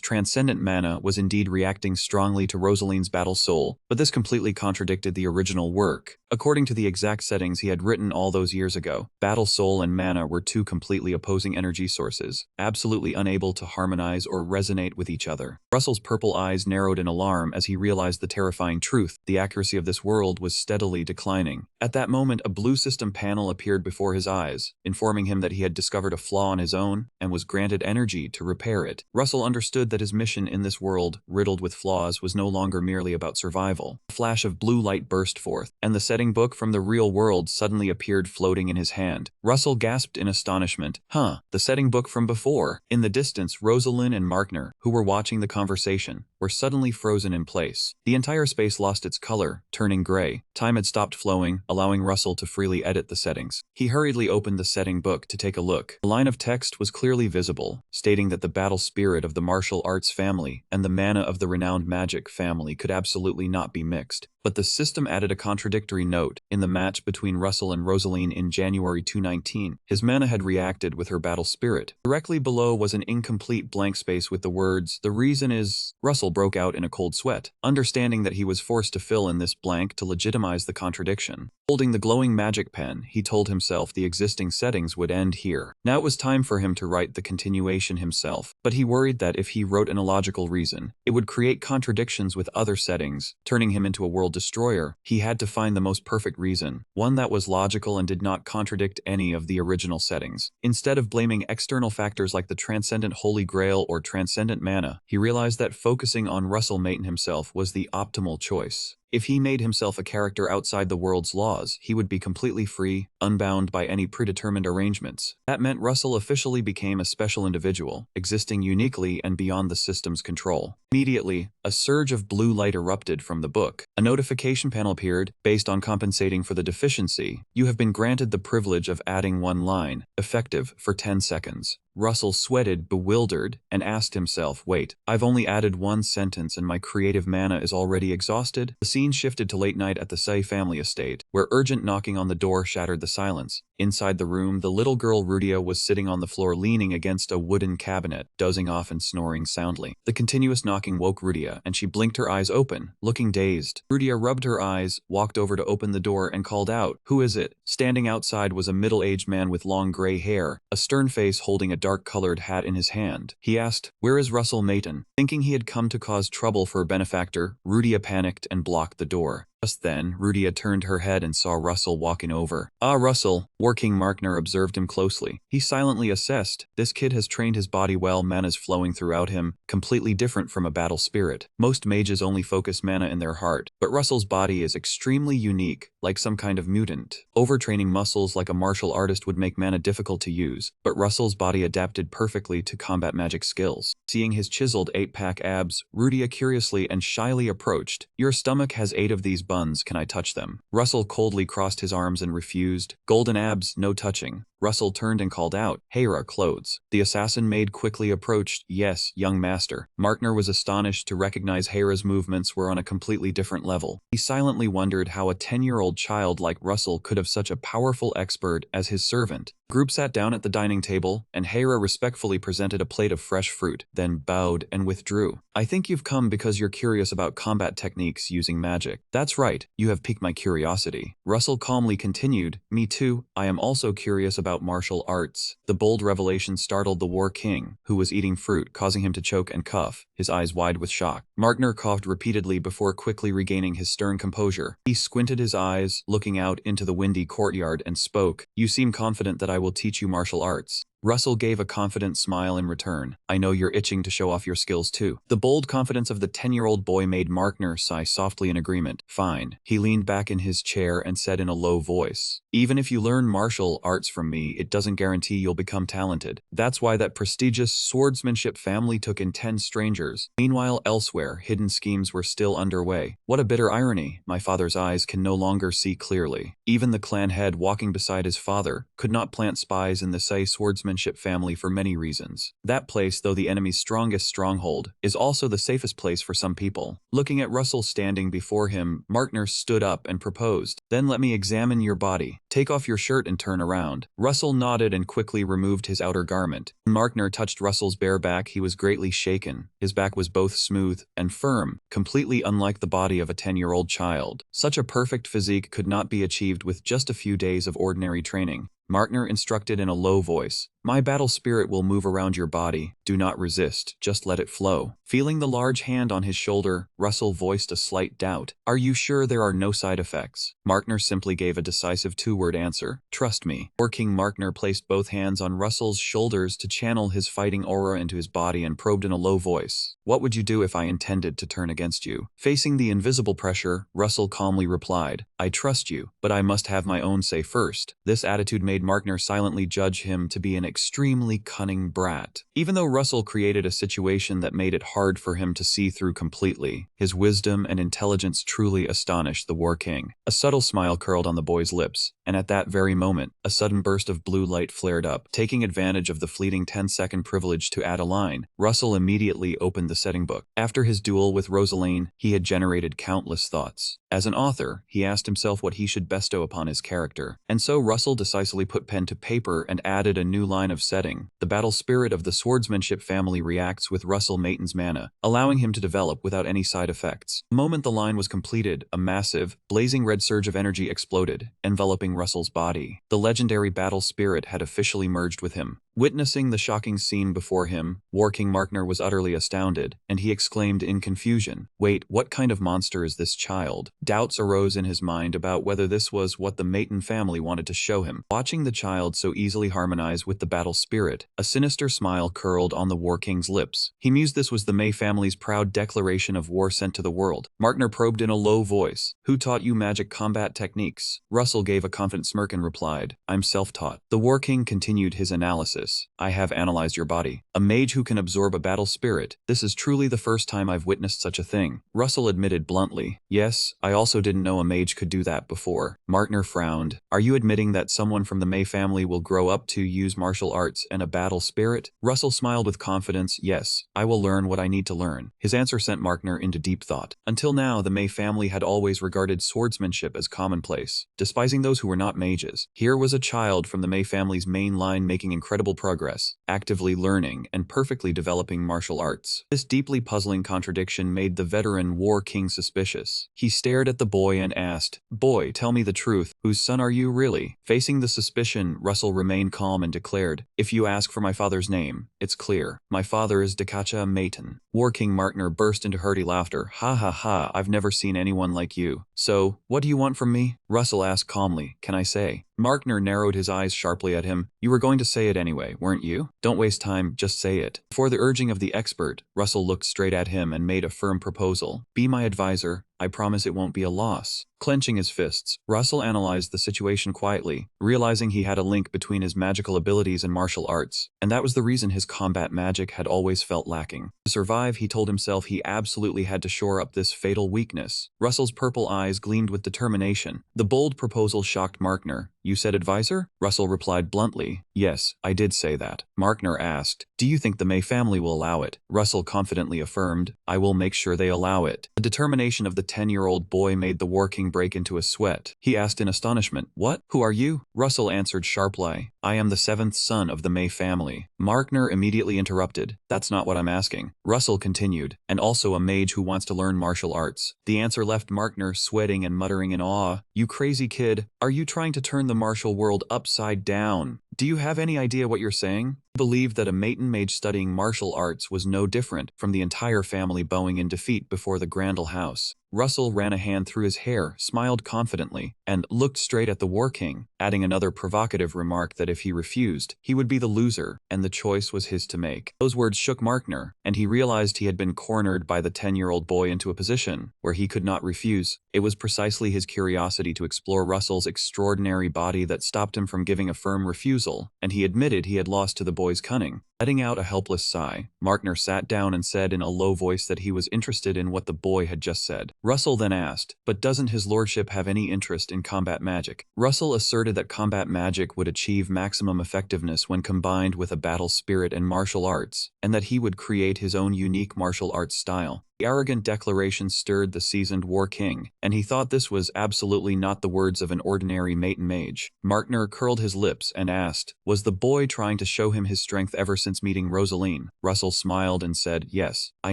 transcendent mana was indeed reacting strongly to Rosaline's battle soul, but this completely contradicted the original work. According to the exact settings he had written all those years ago, battle soul and mana were two completely opposing energy sources, absolutely unable to harmonize or resonate with each other. Russell's purple eyes narrowed in alarm as he realized the terrifying truth. The accuracy of this world was steadily declining. At that moment, a blue system panel appeared before his eyes, informing him that he had discovered a flaw on his own and was granted energy to repair it. Russell understood that his mission in this world, riddled with flaws, was no longer merely about survival. A flash of blue light burst forth, and the setting book from the real world suddenly appeared floating in his hand. Russell gasped in astonishment. The setting book from before. In the distance, Rosalind and Markner, who were watching the conversation, were suddenly frozen in place. The entire space lost its color, turning gray. Time had stopped flowing, allowing Russell to freely edit the settings. He hurriedly opened the setting book to take a look. A line of text was clearly visible, stating that the battle spirit of the martial arts family and the mana of the renowned magic family could absolutely not be mixed. But the system added a contradictory note. In the match between Russell and Rosaline in January 2019, his mana had reacted with her battle spirit. Directly below was an incomplete blank space with the words, "The reason is..." Russell broke out in a cold sweat, understanding that he was forced to fill in this blank to legitimize the contradiction. Holding the glowing magic pen, he told himself the existing settings would end here. Now it was time for him to write the continuation himself, but he worried that if he wrote an illogical reason, it would create contradictions with other settings, turning him into a world destroyer. He had to find the most perfect reason, one that was logical and did not contradict any of the original settings. Instead of blaming external factors like the transcendent Holy Grail or transcendent mana, he realized that focusing on Russell Mayton himself was the optimal choice. If he made himself a character outside the world's laws, he would be completely free, unbound by any predetermined arrangements. That meant Russell officially became a special individual, existing uniquely and beyond the system's control. Immediately, a surge of blue light erupted from the book. A notification panel appeared. Based on compensating for the deficiency, you have been granted the privilege of adding one line, effective for 10 seconds. Russell sweated, bewildered, and asked himself, wait, I've only added one sentence and my creative mana is already exhausted? The scene shifted to late night at the Say family estate, where urgent knocking on the door shattered the silence. Inside the room, the little girl Rudia was sitting on the floor leaning against a wooden cabinet, dozing off and snoring soundly. The continuous knocking woke Rudia, and she blinked her eyes open, looking dazed. Rudia rubbed her eyes, walked over to open the door, and called out, "Who is it?" Standing outside was a middle-aged man with long gray hair, a stern face holding a dark-colored hat in his hand. He asked, "Where is Russell Mayton?" Thinking he had come to cause trouble for a benefactor, Rudia panicked and blocked the door. Just then, Rudia turned her head and saw Russell walking over. "Ah, Russell." War King Markner observed him closely. He silently assessed, this kid has trained his body well, mana's flowing throughout him, completely different from a battle spirit. Most mages only focus mana in their heart, but Russell's body is extremely unique, like some kind of mutant. Overtraining muscles like a martial artist would make mana difficult to use, but Russell's body adapted perfectly to combat magic skills. Seeing his chiseled 8-pack abs, Rudia curiously and shyly approached. "Your stomach has 8 of these buns, can I touch them?" Russell coldly crossed his arms and refused. "Golden abs, no touching." Russell turned and called out, "Hera, clothes." The assassin maid quickly approached. "Yes, young master." Markner was astonished to recognize Hera's movements were on a completely different level. He silently wondered how a 10-year-old child like Russell could have such a powerful expert as his servant. The group sat down at the dining table, and Hera respectfully presented a plate of fresh fruit, then bowed and withdrew. "I think you've come because you're curious about combat techniques using magic." "That's right, you have piqued my curiosity." Russell calmly continued, "Me too, I am also curious about martial arts." The bold revelation startled the War King, who was eating fruit, causing him to choke and cough, his eyes wide with shock. Markner coughed repeatedly before quickly regaining his stern composure. He squinted his eyes, looking out into the windy courtyard, and spoke, "You seem confident that I will teach you martial arts." Russell gave a confident smile in return. "I know you're itching to show off your skills too." The bold confidence of the 10-year-old boy made Markner sigh softly in agreement. "Fine." He leaned back in his chair and said in a low voice, "Even if you learn martial arts from me, it doesn't guarantee you'll become talented. That's why that prestigious swordsmanship family took in 10 strangers." Meanwhile, elsewhere, hidden schemes were still underway. What a bitter irony. My father's eyes can no longer see clearly. Even the clan head walking beside his father could not plant spies in the Sai swordsmanship family for many reasons. That place, though the enemy's strongest stronghold, is also the safest place for some people. Looking at Russell standing before him, Markner stood up and proposed, "Then let me examine your body. Take off your shirt and turn around." Russell nodded and quickly removed his outer garment. When Markner touched Russell's bare back, he was greatly shaken. His back was both smooth and firm, completely unlike the body of a 10-year-old child. Such a perfect physique could not be achieved with just a few days of ordinary training. Markner instructed in a low voice, "My battle spirit will move around your body. Do not resist, just let it flow." Feeling the large hand on his shoulder, Russell voiced a slight doubt. "Are you sure there are no side effects?" Markner simply gave a decisive 2-word answer, "Trust me." War King Markner placed both hands on Russell's shoulders to channel his fighting aura into his body and probed in a low voice, "What would you do if I intended to turn against you?" Facing the invisible pressure, Russell calmly replied, "I trust you, but I must have my own say first." This attitude made Markner silently judge him to be an extremely cunning brat. Even though Russell created a situation that made it hard for him to see through completely, his wisdom and intelligence truly astonished the War King. A subtle smile curled on the boy's lips, and at that very moment, a sudden burst of blue light flared up. Taking advantage of the fleeting 10-second privilege to add a line, Russell immediately opened the setting book. After his duel with Rosaline, he had generated countless thoughts. As an author, he asked himself what he should bestow upon his character. And so Russell decisively put pen to paper and added a new line of setting. The battle spirit of the swordsmanship family reacts with Russell Mayton's mana, allowing him to develop without any side effects. The moment the line was completed, a massive, blazing red surge of energy exploded, enveloping Russell's body. The legendary battle spirit had officially merged with him. Witnessing the shocking scene before him, War King Markner was utterly astounded, and he exclaimed in confusion, "Wait, what kind of monster is this child?" Doubts arose in his mind about whether this was what the Mayton family wanted to show him. Watching the child so easily harmonize with the battle spirit, a sinister smile curled on the War King's lips. He mused this was the May family's proud declaration of war sent to the world. Markner probed in a low voice, "Who taught you magic combat techniques?" Russell gave a confident smirk and replied, "I'm self-taught." The War King continued his analysis. "I have analyzed your body. A mage who can absorb a battle spirit. This is truly the first time I've witnessed such a thing." Russell admitted bluntly, "Yes, I also didn't know a mage could do that before." Markner frowned. "Are you admitting that someone from the May family will grow up to use martial arts and a battle spirit?" Russell smiled with confidence. "Yes, I will learn what I need to learn." His answer sent Markner into deep thought. Until now, the May family had always regarded swordsmanship as commonplace, despising those who were not mages. Here was a child from the May family's main line making incredible progress, actively learning and perfectly developing martial arts. This deeply puzzling contradiction made the veteran War King suspicious. He stared at the boy and asked, "Boy, tell me the truth. Whose son are you really?" Facing the suspicion, Russell remained calm and declared, "If you ask for my father's name, it's clear. My father is Dakacha Mayton." War King Markner burst into hearty laughter. "Ha ha ha, I've never seen anyone like you. So, what do you want from me?" Russell asked calmly, "Can I say?" Markner narrowed his eyes sharply at him. "You were going to say it anyway, weren't you? Don't waste time, just say it." Before the urging of the expert, Russell looked straight at him and made a firm proposal. "Be my advisor. I promise it won't be a loss." Clenching his fists, Russell analyzed the situation quietly, realizing he had a link between his magical abilities and martial arts, and that was the reason his combat magic had always felt lacking. To survive, he told himself he absolutely had to shore up this fatal weakness. Russell's purple eyes gleamed with determination. The bold proposal shocked Markner. "You said advisor?" Russell replied bluntly, "Yes, I did say that." Markner asked, "Do you think the May family will allow it?" Russell confidently affirmed, "I will make sure they allow it." The determination of the 10-year-old boy made the War King break into a sweat. He asked in astonishment, "What? Who are you?" Russell answered sharply, "I am the 7th son of the May family." Markner immediately interrupted, "That's not what I'm asking." Russell continued, "And also a mage who wants to learn martial arts." The answer left Markner sweating and muttering in awe, "You crazy kid, are you trying to turn the martial world upside down? Do you have any idea what you're saying?" He believed that a Mayton mage studying martial arts was no different from the entire family bowing in defeat before the Grandel house. Russell ran a hand through his hair, smiled confidently, and looked straight at the War King, adding another provocative remark that if he refused, he would be the loser, and the choice was his to make. Those words shook Markner, and he realized he had been cornered by the 10-year-old boy into a position where he could not refuse. It was precisely his curiosity to explore Russell's extraordinary body that stopped him from giving a firm refusal, and he admitted he had lost to the boy's cunning. Letting out a helpless sigh, Markner sat down and said in a low voice that he was interested in what the boy had just said. Russell then asked, "But doesn't his lordship have any interest in combat magic?" Russell asserted that combat magic would achieve maximum effectiveness when combined with a battle spirit and martial arts, and that he would create his own unique martial arts style. The arrogant declaration stirred the seasoned War King, and he thought this was absolutely not the words of an ordinary Mayton mage. Markner curled his lips and asked, "Was the boy trying to show him his strength ever since meeting Rosaline?" Russell smiled and said, "Yes. I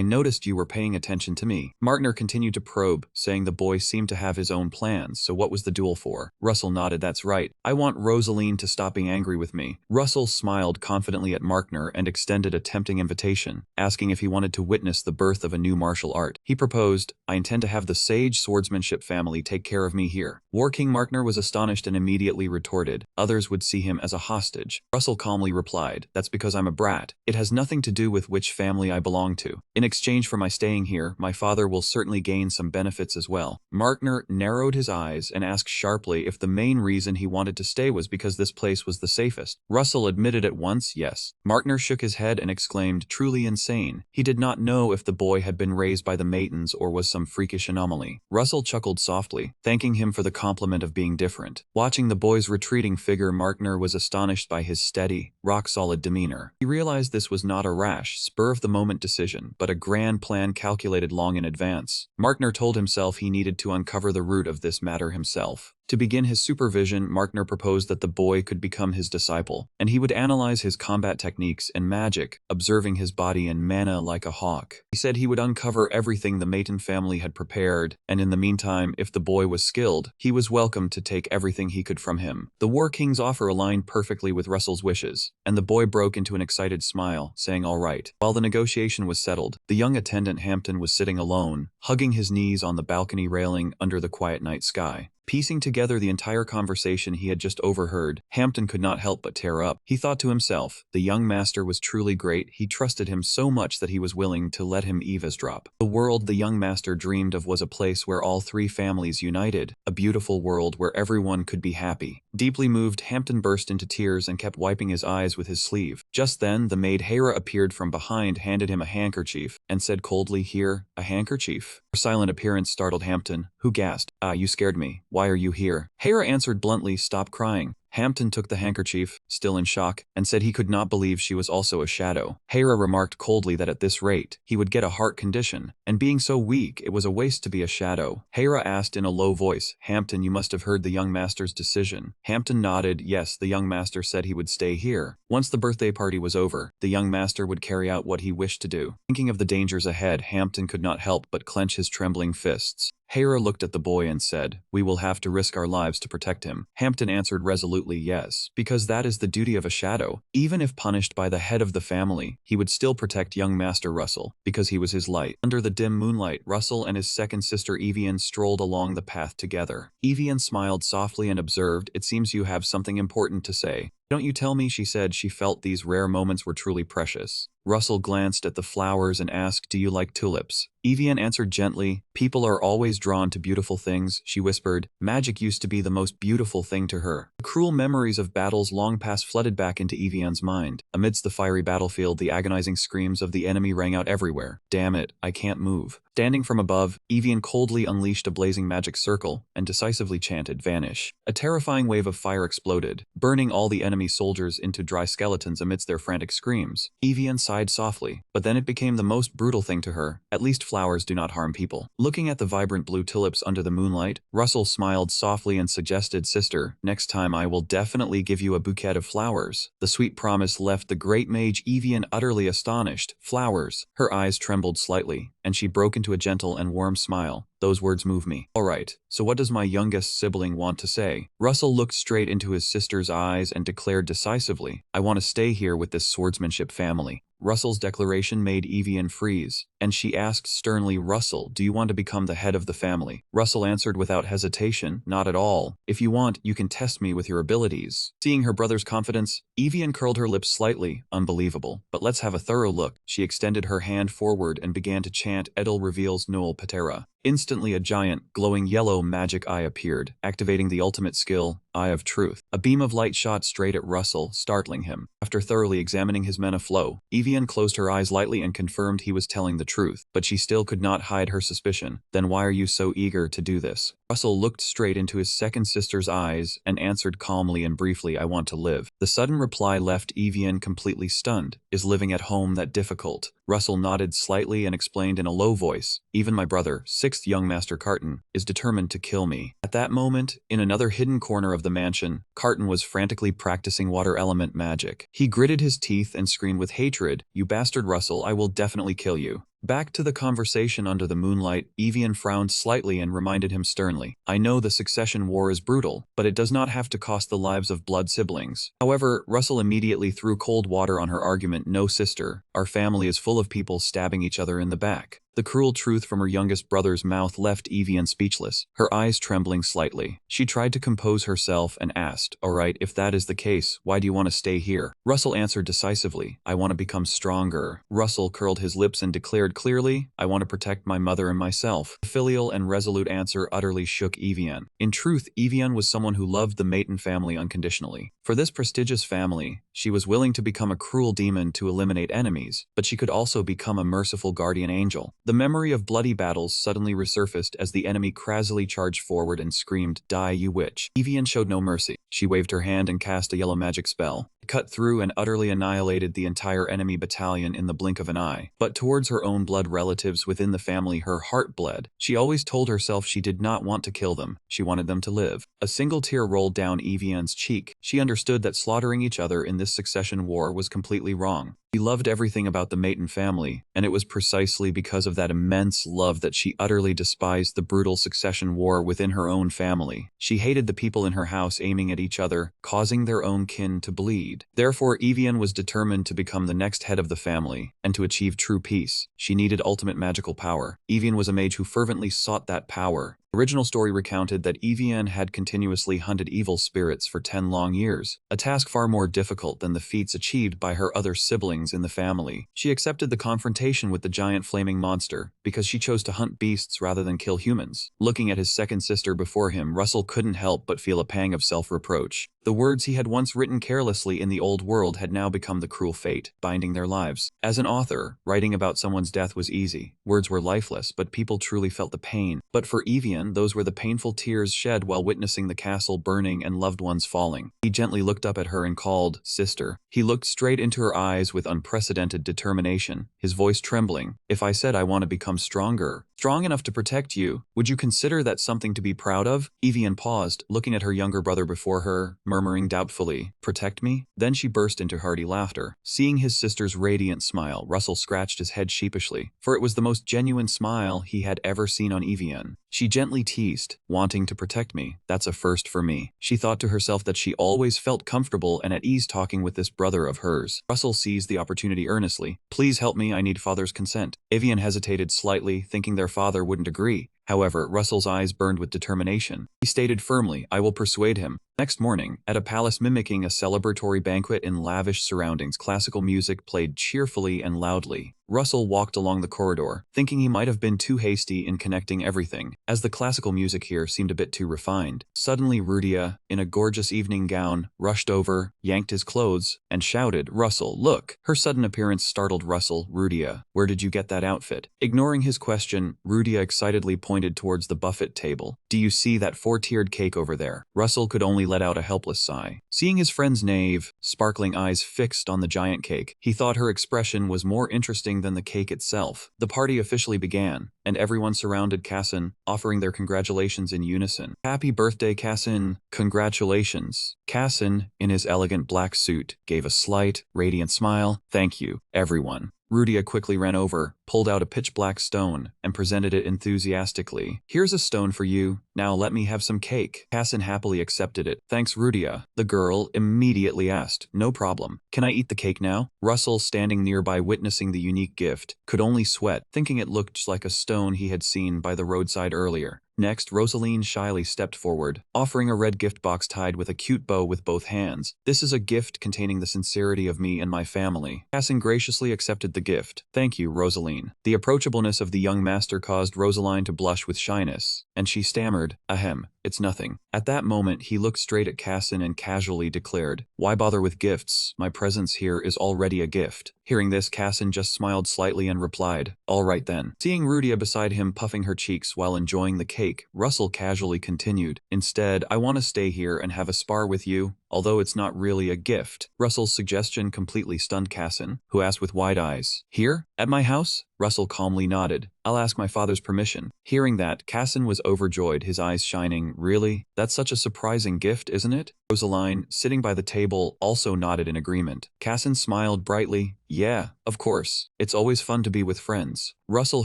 noticed you were paying attention to me." Markner continued to probe, saying the boy seemed to have his own plans, so what was the duel for? Russell nodded, "That's right. I want Rosaline to stop being angry with me." Russell smiled confidently at Markner and extended a tempting invitation, asking if he wanted to witness the birth of a new martial art. He proposed, "I intend to have the sage swordsmanship family take care of me here." War King Markner was astonished and immediately retorted, "Others would see him as a hostage." Russell calmly replied, "That's because I'm a brat. It has nothing to do with which family I belong to. In exchange for my staying here, my father will certainly gain some benefits as well." Markner narrowed his eyes and asked sharply if the main reason he wanted to stay was because this place was the safest. Russell admitted at once, yes. Markner shook his head and exclaimed, "Truly insane." He did not know if the boy had been raised raised by the Maitons or was some freakish anomaly. Russell chuckled softly, thanking him for the compliment of being different. Watching the boy's retreating figure, Markner was astonished by his steady, rock-solid demeanor. He realized this was not a rash, spur-of-the-moment decision, but a grand plan calculated long in advance. Markner told himself he needed to uncover the root of this matter himself. To begin his supervision, Markner proposed that the boy could become his disciple, and he would analyze his combat techniques and magic, observing his body and mana like a hawk. He said he would uncover everything the Maton family had prepared, and in the meantime, if the boy was skilled, he was welcome to take everything he could from him. The War King's offer aligned perfectly with Russell's wishes, and the boy broke into an excited smile, saying all right. While the negotiation was settled, the young attendant Hampton was sitting alone, hugging his knees on the balcony railing under the quiet night sky. Piecing together the entire conversation he had just overheard, Hampton could not help but tear up. He thought to himself, the young master was truly great. He trusted him so much that he was willing to let him eavesdrop. The world the young master dreamed of was a place where all three families united, a beautiful world where everyone could be happy. Deeply moved, Hampton burst into tears and kept wiping his eyes with his sleeve. Just then, the maid Hera appeared from behind, handed him a handkerchief, and said coldly, "Here, a handkerchief?" Her silent appearance startled Hampton, who gasped, "Ah, you scared me. Why are you here?" Hera answered bluntly, "Stop crying." Hampton took the handkerchief, still in shock, and said he could not believe she was also a shadow. Hera remarked coldly that at this rate, he would get a heart condition, and being so weak, it was a waste to be a shadow. Hera asked in a low voice, "Hampton, you must have heard the young master's decision." Hampton nodded. Yes, the young master said he would stay here. Once the birthday party was over, the young master would carry out what he wished to do. Thinking of the dangers ahead, Hampton could not help but clench his trembling fists. Hera looked at the boy and said, "We will have to risk our lives to protect him." Hampton answered resolutely, "Yes, because that is the duty of a shadow. Even if punished by the head of the family, he would still protect young Master Russell, because he was his light." Under the dim moonlight, Russell and his second sister Evian strolled along the path together. Evian smiled softly and observed, "It seems you have something important to say. Don't you tell me?" she said. She felt these rare moments were truly precious. Russell glanced at the flowers and asked, "Do you like tulips?" Evian answered gently, "People are always drawn to beautiful things," she whispered. Magic used to be the most beautiful thing to her. The cruel memories of battles long past flooded back into Evian's mind. Amidst the fiery battlefield, the agonizing screams of the enemy rang out everywhere. "Damn it, I can't move." Standing from above, Evian coldly unleashed a blazing magic circle and decisively chanted, "Vanish." A terrifying wave of fire exploded, burning all the enemy soldiers into dry skeletons amidst their frantic screams. Evian sighed softly, but then it became the most brutal thing to her. At least flowers do not harm people. Looking at the vibrant blue tulips under the moonlight, Russell smiled softly and suggested, "Sister, next time I will definitely give you a bouquet of flowers." The sweet promise left the great mage Evian utterly astonished. Flowers. Her eyes trembled slightly, and she broke into a gentle and warm smile. "Those words move me." "All right, so what does my youngest sibling want to say?" Russell looked straight into his sister's eyes and declared decisively, "I want to stay here with this swordsmanship family." Russell's declaration made Evian freeze, and she asked sternly, "Russell, do you want to become the head of the family?" Russell answered without hesitation, "Not at all. If you want, you can test me with your abilities." Seeing her brother's confidence, Evian curled her lips slightly. "Unbelievable. But let's have a thorough look." She extended her hand forward and began to chant, "Edel reveals Noel Patera." Instantly a giant, glowing yellow magic eye appeared, activating the ultimate skill, Eye of Truth. A beam of light shot straight at Russell, startling him. After thoroughly examining his mana flow, Evian closed her eyes lightly and confirmed he was telling the truth, but she still could not hide her suspicion. "Then why are you so eager to do this?" Russell looked straight into his second sister's eyes and answered calmly and briefly, "I want to live." The sudden reply left Evian completely stunned. "Is living at home that difficult?" Russell nodded slightly and explained in a low voice, "Even my brother, sixth young Master Carton, is determined to kill me." At that moment, in another hidden corner of the mansion, Carton was frantically practicing water element magic. He gritted his teeth and screamed with hatred, "You bastard Russell, I will definitely kill you." Back to the conversation under the moonlight, Evian frowned slightly and reminded him sternly, "I know the succession war is brutal, but it does not have to cost the lives of blood siblings." However, Russell immediately threw cold water on her argument, "No, sister, our family is full of people stabbing each other in the back." The cruel truth from her youngest brother's mouth left Evian speechless, her eyes trembling slightly. She tried to compose herself and asked, "All right, if that is the case, why do you want to stay here?" Russell answered decisively, "I want to become stronger." Russell curled his lips and declared clearly, "I want to protect my mother and myself." The filial and resolute answer utterly shook Evian. In truth, Evian was someone who loved the Maton family unconditionally. For this prestigious family, she was willing to become a cruel demon to eliminate enemies, but she could also become a merciful guardian angel. The memory of bloody battles suddenly resurfaced as the enemy crazily charged forward and screamed, "Die, you witch." Evian showed no mercy. She waved her hand and cast a yellow magic spell. It cut through and utterly annihilated the entire enemy battalion in the blink of an eye. But towards her own blood relatives within the family, her heart bled. She always told herself she did not want to kill them. She wanted them to live. A single tear rolled down Evian's cheek. She understood that slaughtering each other in this succession war was completely wrong. She loved everything about the Maton family, and it was precisely because of that immense love that she utterly despised the brutal succession war within her own family. She hated the people in her house aiming at each other, causing their own kin to bleed. Therefore, Evian was determined to become the next head of the family, and to achieve true peace. She needed ultimate magical power. Evian was a mage who fervently sought that power. The original story recounted that Evian had continuously hunted evil spirits for 10 long years, a task far more difficult than the feats achieved by her other siblings in the family. She accepted the confrontation with the giant flaming monster because she chose to hunt beasts rather than kill humans. Looking at his second sister before him, Russell couldn't help but feel a pang of self-reproach. The words he had once written carelessly in the old world had now become the cruel fate, binding their lives. As an author, writing about someone's death was easy. Words were lifeless, but people truly felt the pain. But for Evian, those were the painful tears shed while witnessing the castle burning and loved ones falling. He gently looked up at her and called, "Sister." He looked straight into her eyes with unprecedented determination, his voice trembling. "If I said I want to become stronger, strong enough to protect you, would you consider that something to be proud of?" Evian paused, looking at her younger brother before her, murmuring doubtfully, "Protect me?" Then she burst into hearty laughter. Seeing his sister's radiant smile, Russell scratched his head sheepishly, for it was the most genuine smile he had ever seen on Evian. She gently teased, "Wanting to protect me, that's a first for me." She thought to herself that she always felt comfortable and at ease talking with this brother of hers. Russell seized the opportunity earnestly. "Please help me, I need father's consent." Evian hesitated slightly, thinking their father wouldn't agree. However, Russell's eyes burned with determination. He stated firmly, "I will persuade him." Next morning, at a palace mimicking a celebratory banquet in lavish surroundings, classical music played cheerfully and loudly. Russell walked along the corridor, thinking he might have been too hasty in connecting everything, as the classical music here seemed a bit too refined. Suddenly Rudia, in a gorgeous evening gown, rushed over, yanked his clothes, and shouted, "Russell, look!" Her sudden appearance startled Russell. "Rudia, where did you get that outfit?" Ignoring his question, Rudia excitedly pointed towards the buffet table. "Do you see that 4-tiered cake over there?" Russell could only let out a helpless sigh. Seeing his friend's naive, sparkling eyes fixed on the giant cake, he thought her expression was more interesting than the cake itself. The party officially began, and everyone surrounded Cassin, offering their congratulations in unison. "Happy birthday, Cassin!" "Congratulations!" Cassin, in his elegant black suit, gave a slight, radiant smile. "Thank you, everyone." Rudia quickly ran over, pulled out a pitch-black stone, and presented it enthusiastically. "Here's a stone for you. Now let me have some cake." Cassin happily accepted it. "Thanks, Rudia." The girl immediately asked, "No problem. Can I eat the cake now?" Russell, standing nearby witnessing the unique gift, could only sweat, thinking it looked like a stone he had seen by the roadside earlier. Next, Rosaline shyly stepped forward, offering a red gift box tied with a cute bow with both hands. "This is a gift containing the sincerity of me and my family." Cassin graciously accepted the gift. "Thank you, Rosaline." The approachableness of the young master caused Rosaline to blush with shyness, and she stammered, "Ahem, it's nothing." At that moment, he looked straight at Cassin and casually declared, "Why bother with gifts? My presence here is already a gift." Hearing this, Cassin just smiled slightly and replied, "All right then." Seeing Rudia beside him puffing her cheeks while enjoying the cake, Russell casually continued, "Instead, I want to stay here and have a spar with you, although it's not really a gift." Russell's suggestion completely stunned Cassin, who asked with wide eyes, "Here? At my house?" Russell calmly nodded. "I'll ask my father's permission." Hearing that, Cassin was overjoyed, his eyes shining. "Really? That's such a surprising gift, isn't it?" Rosaline, sitting by the table, also nodded in agreement. Cassin smiled brightly. "Yeah, of course. It's always fun to be with friends." Russell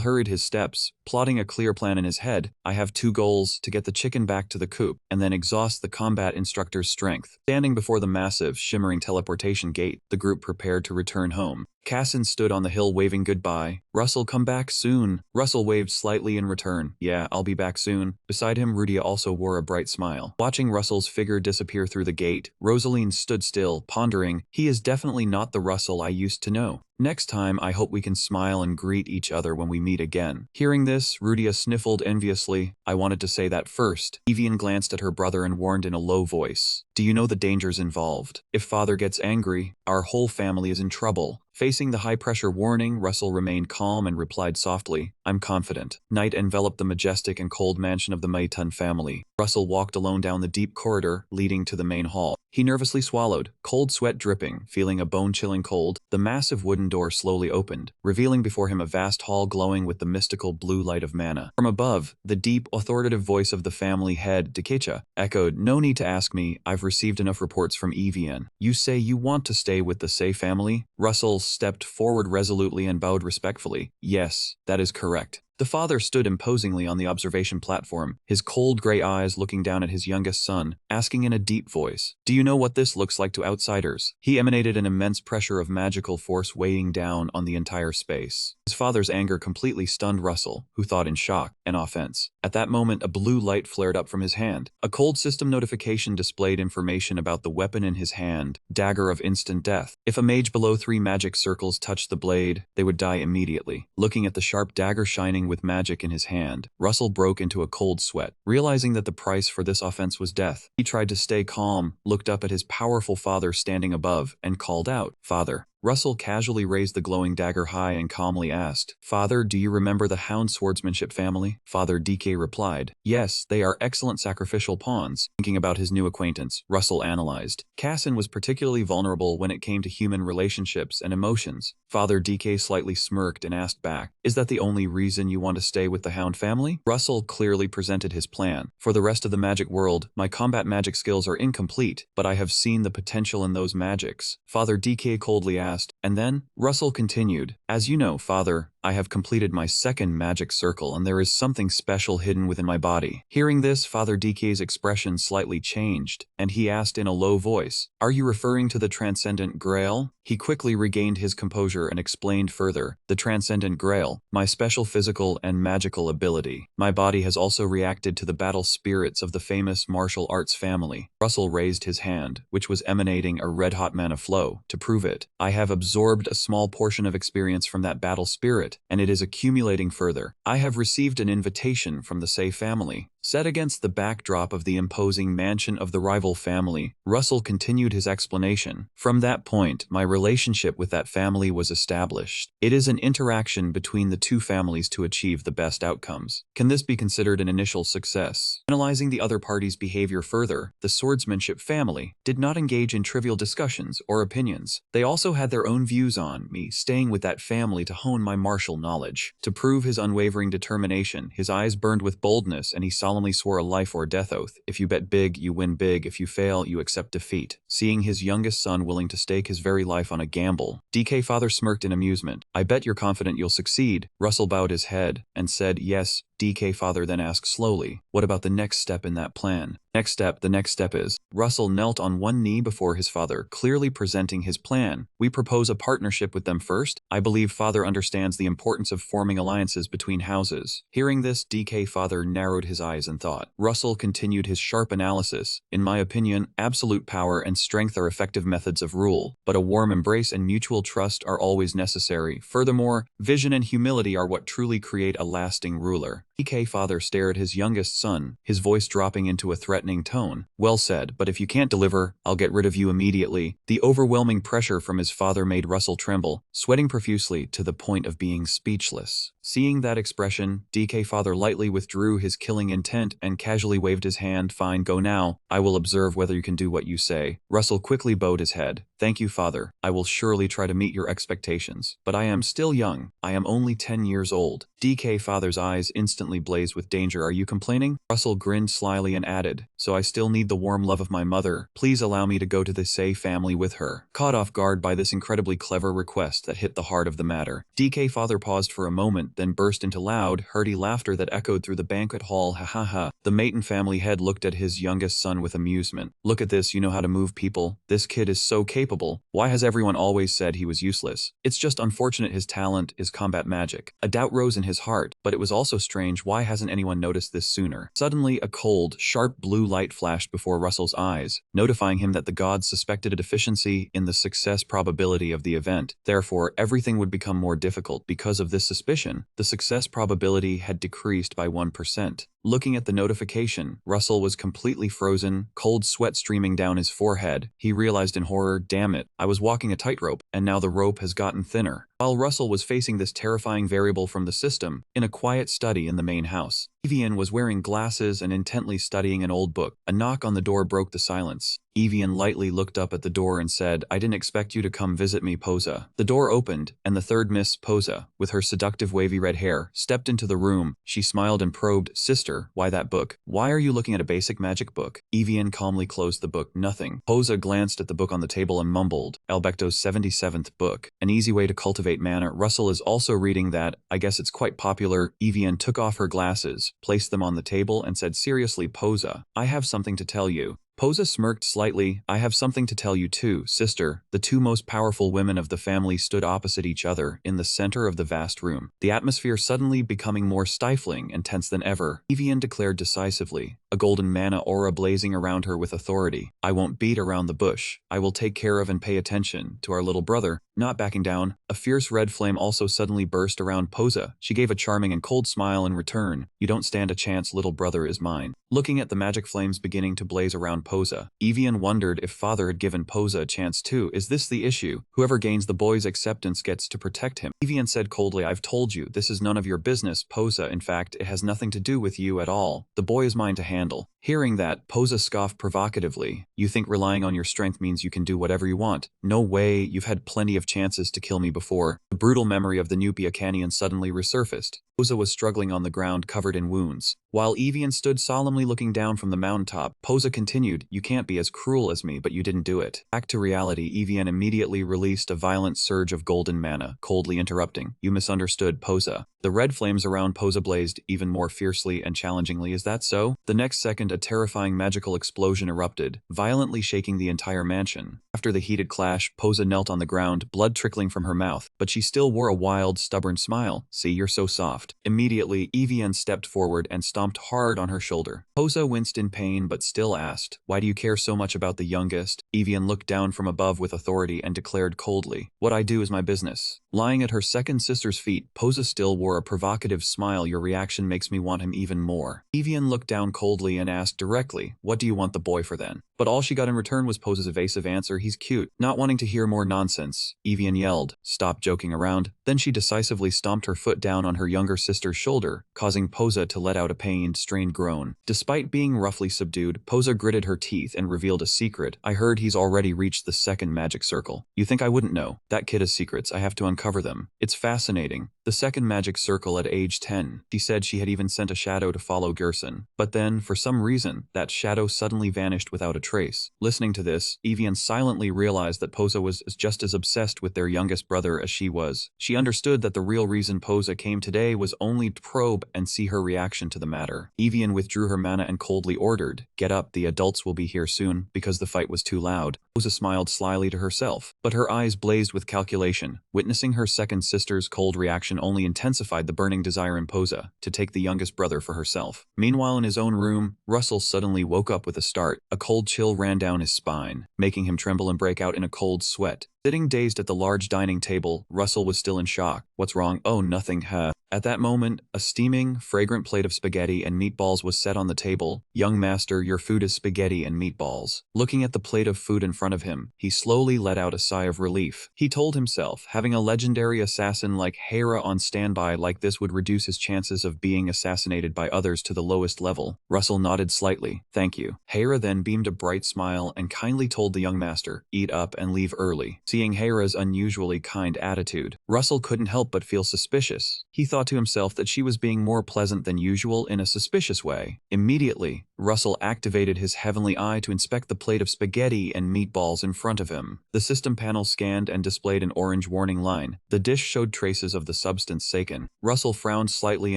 hurried his steps, plotting a clear plan in his head. "I have 2 goals: to get the chicken back to the coop, and then exhaust the combat instructor's strength." Standing before the massive, shimmering teleportation gate, the group prepared to return home. Cassin stood on the hill waving goodbye. "Russell, come back soon." Russell waved slightly in return. "Yeah, I'll be back soon." Beside him, Rudia also wore a bright smile. Watching Russell's figure disappear through the gate, Rosaline stood still, pondering, "He is definitely not the Russell I used to know. Next time, I hope we can smile and greet each other when we meet again." Hearing this, Rudia sniffled enviously. "I wanted to say that first." Evian glanced at her brother and warned in a low voice, "Do you know the dangers involved? If father gets angry, our whole family is in trouble." Facing the high-pressure warning, Russell remained calm and replied softly, I'm confident. Night enveloped the majestic and cold mansion of the Maitun family. Russell walked alone down the deep corridor leading to the main hall. He nervously swallowed, cold sweat dripping, feeling a bone-chilling cold. The massive wooden door slowly opened, revealing before him a vast hall glowing with the mystical blue light of mana. From above, the deep, authoritative voice of the family head, Dekecha, echoed, "No need to ask me, I've received enough reports from EVN. You say you want to stay with the Say family?" Russell stepped forward resolutely and bowed respectfully. "Yes, that is correct." The father stood imposingly on the observation platform, his cold gray eyes looking down at his youngest son, asking in a deep voice, "Do you know what this looks like to outsiders?" He emanated an immense pressure of magical force weighing down on the entire space. His father's anger completely stunned Russell, who thought in shock and offense. At that moment, a blue light flared up from his hand. A cold system notification displayed information about the weapon in his hand, dagger of instant death. If a mage below 3 magic circles touched the blade, they would die immediately. Looking at the sharp dagger shining with magic in his hand, Russell broke into a cold sweat, realizing that the price for this offense was death. He tried to stay calm, looked up at his powerful father standing above, and called out, "Father." Russell casually raised the glowing dagger high and calmly asked, "Father, do you remember the Hound Swordsmanship family?" Father DK replied, "Yes, they are excellent sacrificial pawns." Thinking about his new acquaintance, Russell analyzed. Cassin was particularly vulnerable when it came to human relationships and emotions. Father DK slightly smirked and asked back, "Is that the only reason you want to stay with the Hound family?" Russell clearly presented his plan. "For the rest of the magic world, my combat magic skills are incomplete, but I have seen the potential in those magics." Father DK coldly asked, and then, Russell continued, "As you know, Father, I have completed my second magic circle and there is something special hidden within my body." Hearing this, Father DK's expression slightly changed, and he asked in a low voice, "Are you referring to the Transcendent Grail?" He quickly regained his composure and explained further, "The Transcendent Grail, my special physical and magical ability. My body has also reacted to the battle spirits of the famous martial arts family." Russell raised his hand, which was emanating a red-hot mana flow, to prove it. "I have absorbed a small portion of experience from that battle spirit, and it is accumulating further. I have received an invitation from the Say family." Set against the backdrop of the imposing mansion of the rival family, Russell continued his explanation. "From that point, my relationship with that family was established. It is an interaction between the two families to achieve the best outcomes. Can this be considered an initial success?" Analyzing the other party's behavior further, the swordsmanship family did not engage in trivial discussions or opinions. They also had their own views on me staying with that family to hone my martial knowledge. To prove his unwavering determination, his eyes burned with boldness and he solemnly swore a life or death oath. "If you bet big, you win big. If you fail, you accept defeat." Seeing his youngest son willing to stake his very life on a gamble, DK father smirked in amusement. "I bet you're confident you'll succeed." Russell bowed his head and said, "Yes." DK father then asked slowly, "What about the next step in that plan?" The next step is." Russell knelt on one knee before his father, clearly presenting his plan. "We propose a partnership with them first. I believe father understands the importance of forming alliances between houses." Hearing this, DK father narrowed his eyes in thought. Russell continued his sharp analysis. "In my opinion, absolute power and strength are effective methods of rule, but a warm embrace and mutual trust are always necessary. Furthermore, vision and humility are what truly create a lasting ruler." DK father stared at his youngest son, his voice dropping into a threatening tone. "Well said, but if you can't deliver, I'll get rid of you immediately." The overwhelming pressure from his father made Russell tremble, sweating profusely to the point of being speechless. Seeing that expression, DK father lightly withdrew his killing intent and casually waved his hand. "Fine, go now. I will observe whether you can do what you say." Russell quickly bowed his head. "Thank you, father. I will surely try to meet your expectations. But I am still young. I am only 10 years old." DK father's eyes instantly blazed with danger. "Are you complaining?" Russell grinned slyly and added, "So I still need the warm love of my mother. Please allow me to go to the Say family with her." Caught off guard by this incredibly clever request that hit the heart of the matter, DK father paused for a moment, then burst into loud, hearty laughter that echoed through the banquet hall. "Ha ha ha." The Maiden family head looked at his youngest son with amusement. "Look at this, you know how to move people. This kid is so capable. Why has everyone always said he was useless? It's just unfortunate his talent is combat magic." A doubt rose in his heart, but it was also strange. Why hasn't anyone noticed this sooner? Suddenly, a cold, sharp blue light flashed before Russell's eyes, notifying him that the gods suspected a deficiency in the success probability of the event. Therefore, everything would become more difficult. Because of this suspicion, the success probability had decreased by 1%. Looking at the notification, Russell was completely frozen, cold sweat streaming down his forehead. He realized in horror, damn it, I was walking a tightrope, and now the rope has gotten thinner. While Russell was facing this terrifying variable from the system, in a quiet study in the main house, Evian was wearing glasses and intently studying an old book. A knock on the door broke the silence. Evian lightly looked up at the door and said, I didn't expect you to come visit me, Posa. The door opened, and the third Miss Posa, with her seductive wavy red hair, stepped into the room. She smiled and probed, Sister, why that book? Why are you looking at a basic magic book? Evian calmly closed the book, nothing. Posa glanced at the book on the table and mumbled, Albecto's 77th book. An easy way to cultivate mana. Russell is also reading that, I guess it's quite popular. Evian took off her glasses, placed them on the table, and said seriously, Posa, I have something to tell you. Posa smirked slightly. I have something to tell you too, sister. The two most powerful women of the family stood opposite each other in the center of the vast room, the atmosphere suddenly becoming more stifling and tense than ever. Evian declared decisively, a golden mana aura blazing around her with authority. I won't beat around the bush. I will take care of and pay attention to our little brother. Not backing down, a fierce red flame also suddenly burst around Posa. She gave a charming and cold smile in return. You don't stand a chance, little brother is mine. Looking at the magic flames beginning to blaze around Posa, Evian wondered if father had given Posa a chance too. Is this the issue? Whoever gains the boy's acceptance gets to protect him. Evian said coldly, I've told you, this is none of your business, Posa. In fact, it has nothing to do with you at all. The boy is mine to handle. Hearing that, Posa scoffed provocatively. You think relying on your strength means you can do whatever you want? No way, you've had plenty of chances to kill me before. The brutal memory of the Nupia Canyon suddenly resurfaced. Posa was struggling on the ground covered in wounds. While Evian stood solemnly looking down from the mountaintop, Posa continued, you can't be as cruel as me, but you didn't do it. Back to reality, Evian immediately released a violent surge of golden mana, coldly interrupting, you misunderstood, Posa. The red flames around Posa blazed even more fiercely and challengingly. Is that so? The next second, a terrifying magical explosion erupted, violently shaking the entire mansion. After the heated clash, Posa knelt on the ground, blood trickling from her mouth, but she still wore a wild, stubborn smile. See, you're so soft. Immediately, Evian stepped forward and stomped hard on her shoulder. Posa winced in pain but still asked, why do you care so much about the youngest? Evian looked down from above with authority and declared coldly, what I do is my business. Lying at her second sister's feet, Posa still wore a provocative smile. Your reaction makes me want him even more. Evian looked down coldly and asked directly, what do you want the boy for then? But all she got in return was Posa's evasive answer, he's cute. Not wanting to hear more nonsense, Evian yelled, stop joking around. Then she decisively stomped her foot down on her younger sister's shoulder, causing Posa to let out a pained, strained groan. Despite being roughly subdued, Posa gritted her teeth and revealed a secret. I heard he's already reached the second magic circle. You think I wouldn't know? That kid has secrets. I have to uncover them. It's fascinating. The second magic circle at age 10. She said she had even sent a shadow to follow Gerson. But then, for some reason, that shadow suddenly vanished without a trace. Listening to this, Evian silently realized that Posa was just as obsessed with their youngest brother as she was. She understood that the real reason Posa came today was only to probe and see her reaction to the matter. Evian withdrew her mana and coldly ordered, get up, the adults will be here soon, because the fight was too loud. Posa smiled slyly to herself, but her eyes blazed with calculation. Witnessing her second sister's cold reaction only intensified the burning desire in Posa to take the youngest brother for herself. Meanwhile, in his own room, Russell suddenly woke up with a start. A cold chill ran down his spine, making him tremble and break out in a cold sweat. Sitting dazed at the large dining table, Russell was still in shock. What's wrong? Oh, nothing, huh? At that moment, a steaming, fragrant plate of spaghetti and meatballs was set on the table. Young master, your food is spaghetti and meatballs. Looking at the plate of food in front of him, he slowly let out a sigh of relief. He told himself, having a legendary assassin like Hera on standby like this would reduce his chances of being assassinated by others to the lowest level. Russell nodded slightly. Thank you. Hera then beamed a bright smile and kindly told the young master, eat up and leave early. Seeing Hera's unusually kind attitude, Russell couldn't help but feel suspicious. He thought to himself that she was being more pleasant than usual in a suspicious way. Immediately, Russell activated his heavenly eye to inspect the plate of spaghetti and meatballs in front of him. The system panel scanned and displayed an orange warning line. The dish showed traces of the substance seiken. Russell frowned slightly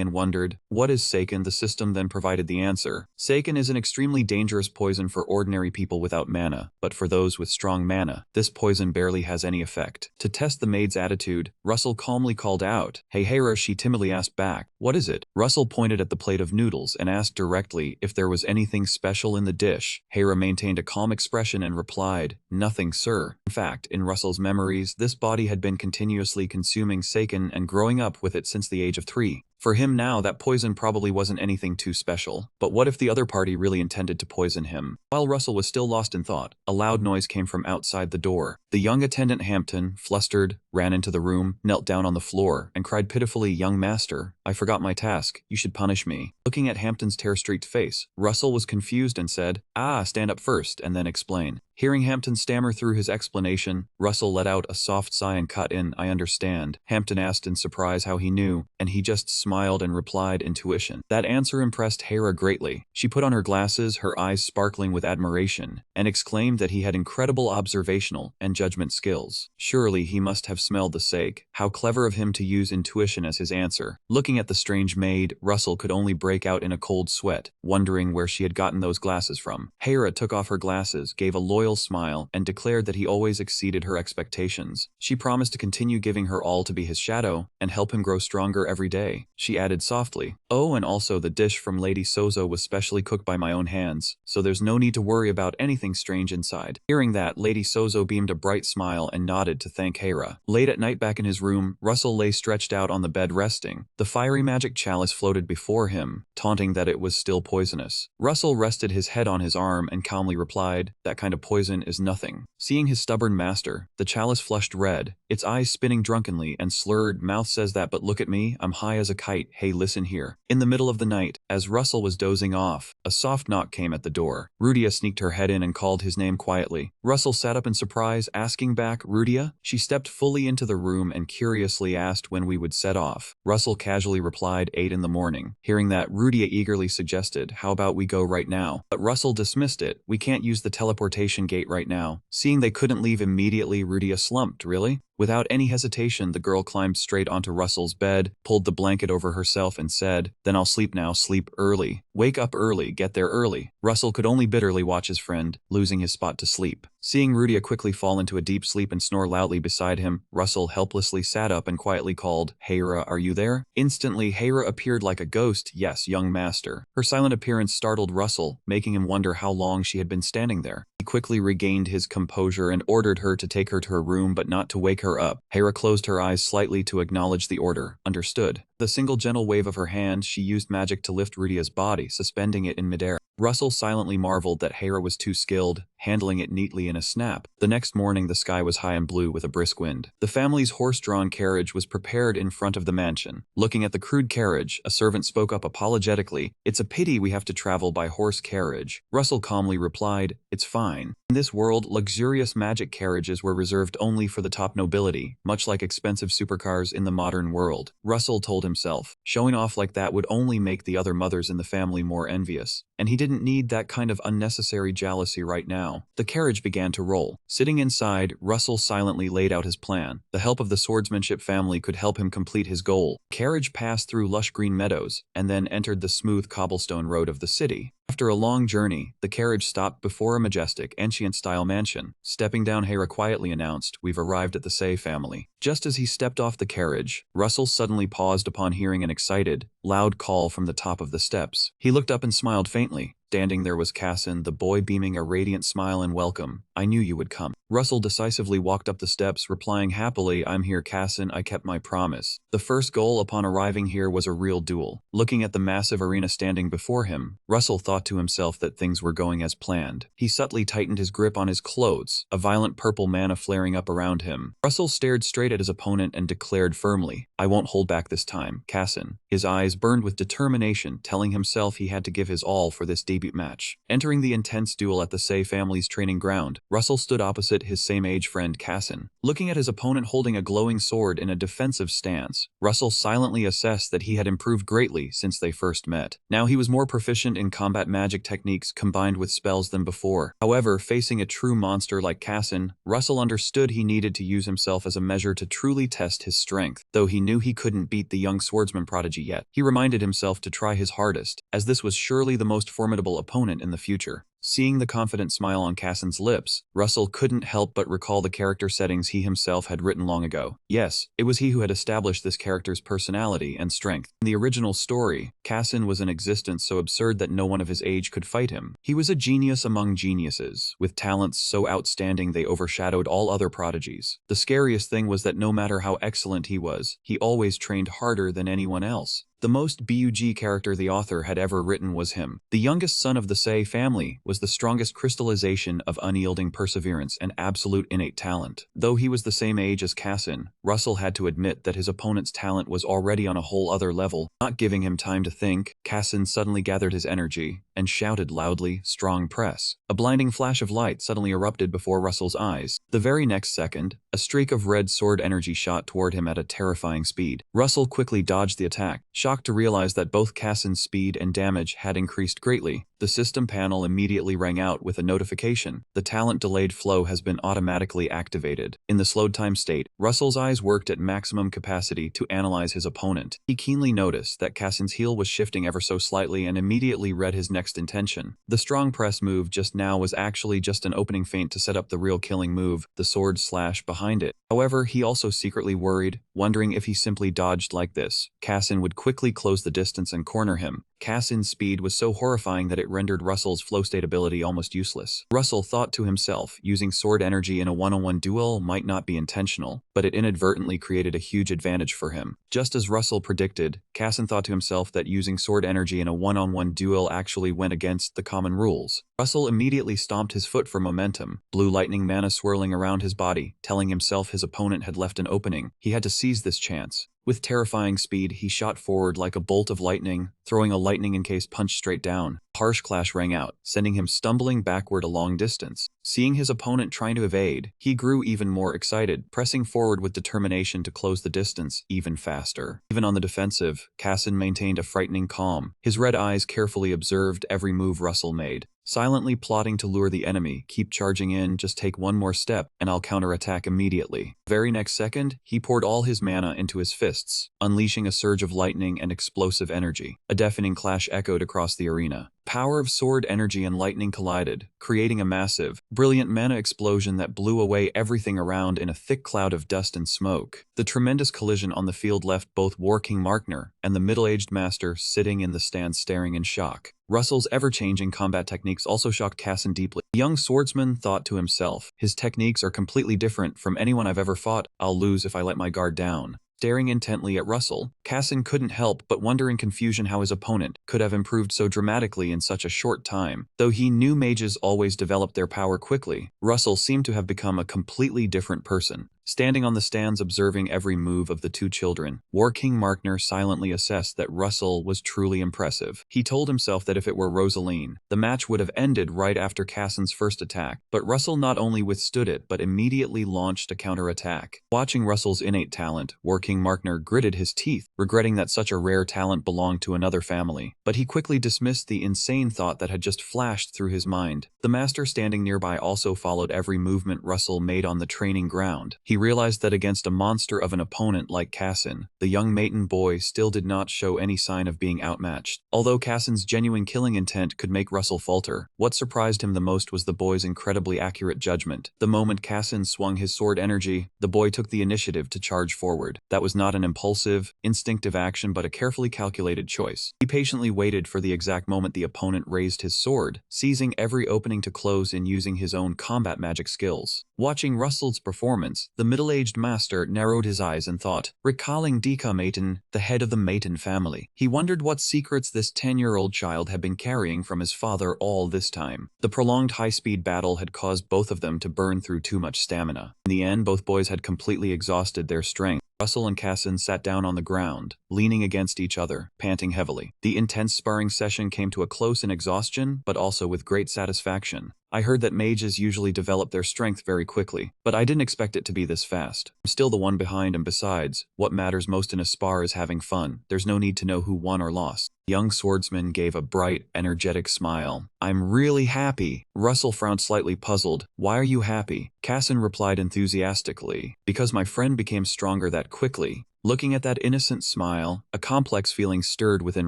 and wondered, what is seiken? The system then provided the answer. Seiken is an extremely dangerous poison for ordinary people without mana, but for those with strong mana, this poison barely has any effect. To test the maid's attitude, Russell calmly called out, Hey Hera, she timidly asked back, what is it? Russell pointed at the plate of noodles and asked directly if there was anything special in the dish. Hera maintained a calm expression and replied, nothing, sir. In fact, in Russell's memories, this body had been continuously consuming seiken and growing up with it since the age of 3. For him now, that poison probably wasn't anything too special. But what if the other party really intended to poison him? While Russell was still lost in thought, a loud noise came from outside the door. The young attendant Hampton, flustered, ran into the room, knelt down on the floor, and cried pitifully, "Young master, I forgot my task. You should punish me." Looking at Hampton's tear-streaked face, Russell was confused and said, "Ah, stand up first, and then explain." Hearing Hampton stammer through his explanation, Russell let out a soft sigh and cut in, "I understand." Hampton asked in surprise how he knew, and he just smiled and replied, "Intuition." That answer impressed Hera greatly. She put on her glasses, her eyes sparkling with admiration, and exclaimed that he had incredible observational and judgment skills. Surely he must have smelled the sake. How clever of him to use intuition as his answer. Looking at the strange maid, Russell could only break out in a cold sweat, wondering where she had gotten those glasses from. Hera took off her glasses, gave a loyal smile, and declared that he always exceeded her expectations. She promised to continue giving her all to be his shadow and help him grow stronger every day. She added softly, "Oh, and also the dish from Lady Sozo was specially cooked by my own hands, so there's no need to worry about anything strange inside." Hearing that, Lady Sozo beamed a bright smile and nodded to thank Hera. Late at night back in his room, Russell lay stretched out on the bed resting. The fiery magic chalice floated before him, taunting that it was still poisonous. Russell rested his head on his arm and calmly replied, "That kind of poison is nothing." Seeing his stubborn master, the chalice flushed red, its eyes spinning drunkenly and slurred mouth says that, "But look at me, I'm high as a kite. Hey, listen here." In the middle of the night, as Russell was dozing off, a soft knock came at the door. Rudia sneaked her head in and called his name quietly. Russell sat up in surprise, asking back, "Rudia?" She stepped fully into the room and curiously asked when we would set off. Russell casually replied, 8 in the morning. Hearing that, Rudia eagerly suggested, "How about we go right now?" But Russell dismissed it. "We can't use the teleportation gate right now." Seeing they couldn't leave immediately, Rudia slumped. "Really?" Without any hesitation, the girl climbed straight onto Russell's bed, pulled the blanket over herself and said, "Then I'll sleep now, sleep early. Wake up early, get there early." Russell could only bitterly watch his friend, losing his spot to sleep. Seeing Rudia quickly fall into a deep sleep and snore loudly beside him, Russell helplessly sat up and quietly called, "Hera, are you there?" Instantly, Hera appeared like a ghost. "Yes, young master." Her silent appearance startled Russell, making him wonder how long she had been standing there. He quickly regained his composure and ordered her to take her to her room but not to wake her up. Hera closed her eyes slightly to acknowledge the order. Understood. The single gentle wave of her hand, she used magic to lift Rudia's body, suspending it in midair. Russell silently marveled that Hera was too skilled, handling it neatly in a snap. The next morning, the sky was high and blue with a brisk wind. The family's horse-drawn carriage was prepared in front of the mansion. Looking at the crude carriage, a servant spoke up apologetically, "It's a pity we have to travel by horse carriage." Russell calmly replied, "It's fine." In this world, luxurious magic carriages were reserved only for the top nobility, much like expensive supercars in the modern world. Russell told himself, showing off like that would only make the other mothers in the family more envious. And he didn't need that kind of unnecessary jealousy right now. The carriage began to roll. Sitting inside, Russell silently laid out his plan. The help of the swordsmanship family could help him complete his goal. The carriage passed through lush green meadows, and then entered the smooth cobblestone road of the city. After a long journey, the carriage stopped before a majestic, ancient-style mansion. Stepping down, Hera quietly announced, "We've arrived at the Say family." Just as he stepped off the carriage, Russell suddenly paused upon hearing an excited, loud call from the top of the steps. He looked up and smiled faintly. Standing there was Cassin, the boy beaming a radiant smile and welcome. "I knew you would come." Russell decisively walked up the steps, replying happily, "I'm here, Cassin, I kept my promise." The first goal upon arriving here was a real duel. Looking at the massive arena standing before him, Russell thought to himself that things were going as planned. He subtly tightened his grip on his clothes, a violent purple mana flaring up around him. Russell stared straight at his opponent and declared firmly, "I won't hold back this time, Cassin." His eyes burned with determination, telling himself he had to give his all for this debut match. Entering the intense duel at the Say family's training ground, Russell stood opposite his same-age friend Cassin. Looking at his opponent holding a glowing sword in a defensive stance, Russell silently assessed that he had improved greatly since they first met. Now he was more proficient in combat magic techniques combined with spells than before. However, facing a true monster like Cassin, Russell understood he needed to use himself as a measure to truly test his strength. Though he knew he couldn't beat the young swordsman prodigy yet, he reminded himself to try his hardest, as this was surely the most formidable opponent in the future. Seeing the confident smile on Cassin's lips, Russell couldn't help but recall the character settings he himself had written long ago. Yes, it was he who had established this character's personality and strength. In the original story, Cassin was an existence so absurd that no one of his age could fight him. He was a genius among geniuses, with talents so outstanding they overshadowed all other prodigies. The scariest thing was that no matter how excellent he was, he always trained harder than anyone else. The most bug character the author had ever written was him. The youngest son of the Sei family was the strongest crystallization of unyielding perseverance and absolute innate talent. Though he was the same age as Cassin, Russell had to admit that his opponent's talent was already on a whole other level. Not giving him time to think, Cassin suddenly gathered his energy and shouted loudly, "Strong press." A blinding flash of light suddenly erupted before Russell's eyes. The very next second, a streak of red sword energy shot toward him at a terrifying speed. Russell quickly dodged the attack, shocked to realize that both Cassin's speed and damage had increased greatly. The system panel immediately rang out with a notification. The talent delayed flow has been automatically activated. In the slowed time state, Russell's eyes worked at maximum capacity to analyze his opponent. He keenly noticed that Cassin's heel was shifting ever so slightly and immediately read his next intention. The strong press move just now was actually just an opening feint to set up the real killing move, the sword slash behind it. However, he also secretly worried, wondering if he simply dodged like this, Cassin would quickly close the distance and corner him. Cassin's speed was so horrifying that it rendered Russell's flow state ability almost useless. Russell thought to himself, using sword energy in a one-on-one duel might not be intentional, but it inadvertently created a huge advantage for him. Just as Russell predicted, Cassin thought to himself that using sword energy in a one-on-one duel actually went against the common rules. Russell immediately stomped his foot for momentum, blue lightning mana swirling around his body, telling himself his opponent had left an opening. He had to seize this chance. With terrifying speed, he shot forward like a bolt of lightning, throwing a lightning-encased punch straight down. A harsh clash rang out, sending him stumbling backward a long distance. Seeing his opponent trying to evade, he grew even more excited, pressing forward with determination to close the distance even faster. Even on the defensive, Cassin maintained a frightening calm. His red eyes carefully observed every move Russell made, silently plotting to lure the enemy. "Keep charging in, just take one more step, and I'll counterattack immediately." The very next second, he poured all his mana into his fists, unleashing a surge of lightning and explosive energy. A deafening clash echoed across the arena. Power of sword energy and lightning collided, creating a massive, brilliant mana explosion that blew away everything around in a thick cloud of dust and smoke. The tremendous collision on the field left both War King Markner and the middle-aged master sitting in the stands staring in shock. Russell's ever-changing combat techniques also shocked Cassin deeply. The young swordsman thought to himself, "His techniques are completely different from anyone I've ever fought. I'll lose if I let my guard down." Staring intently at Russell, Cassin couldn't help but wonder in confusion how his opponent could have improved so dramatically in such a short time. Though he knew mages always develop their power quickly, Russell seemed to have become a completely different person. Standing on the stands observing every move of the two children, War King Markner silently assessed that Russell was truly impressive. He told himself that if it were Rosaline, the match would have ended right after Cassin's first attack, but Russell not only withstood it but immediately launched a counterattack. Watching Russell's innate talent, War King Markner gritted his teeth, regretting that such a rare talent belonged to another family. But he quickly dismissed the insane thought that had just flashed through his mind. The master standing nearby also followed every movement Russell made on the training ground. He realized that against a monster of an opponent like Cassin, the young Maiden boy still did not show any sign of being outmatched. Although Cassin's genuine killing intent could make Russell falter, what surprised him the most was the boy's incredibly accurate judgment. The moment Cassin swung his sword energy, the boy took the initiative to charge forward. That was not an impulsive, instinctive action but a carefully calculated choice. He patiently waited for the exact moment the opponent raised his sword, seizing every opening to close in using his own combat magic skills. Watching Russell's performance, the middle-aged master narrowed his eyes and thought, recalling Dika Maiden, the head of the Maiden family. He wondered what secrets this 10-year-old child had been carrying from his father all this time. The prolonged high-speed battle had caused both of them to burn through too much stamina. In the end, both boys had completely exhausted their strength. Russell and Cassin sat down on the ground, leaning against each other, panting heavily. The intense sparring session came to a close in exhaustion, but also with great satisfaction. I heard that mages usually develop their strength very quickly, but I didn't expect it to be this fast. I'm still the one behind, and besides, what matters most in a spar is having fun. There's no need to know who won or lost. The young swordsman gave a bright, energetic smile. "I'm really happy." Russell frowned slightly puzzled. "Why are you happy?" Cassin replied enthusiastically, "Because my friend became stronger that quickly. Looking at that innocent smile, a complex feeling stirred within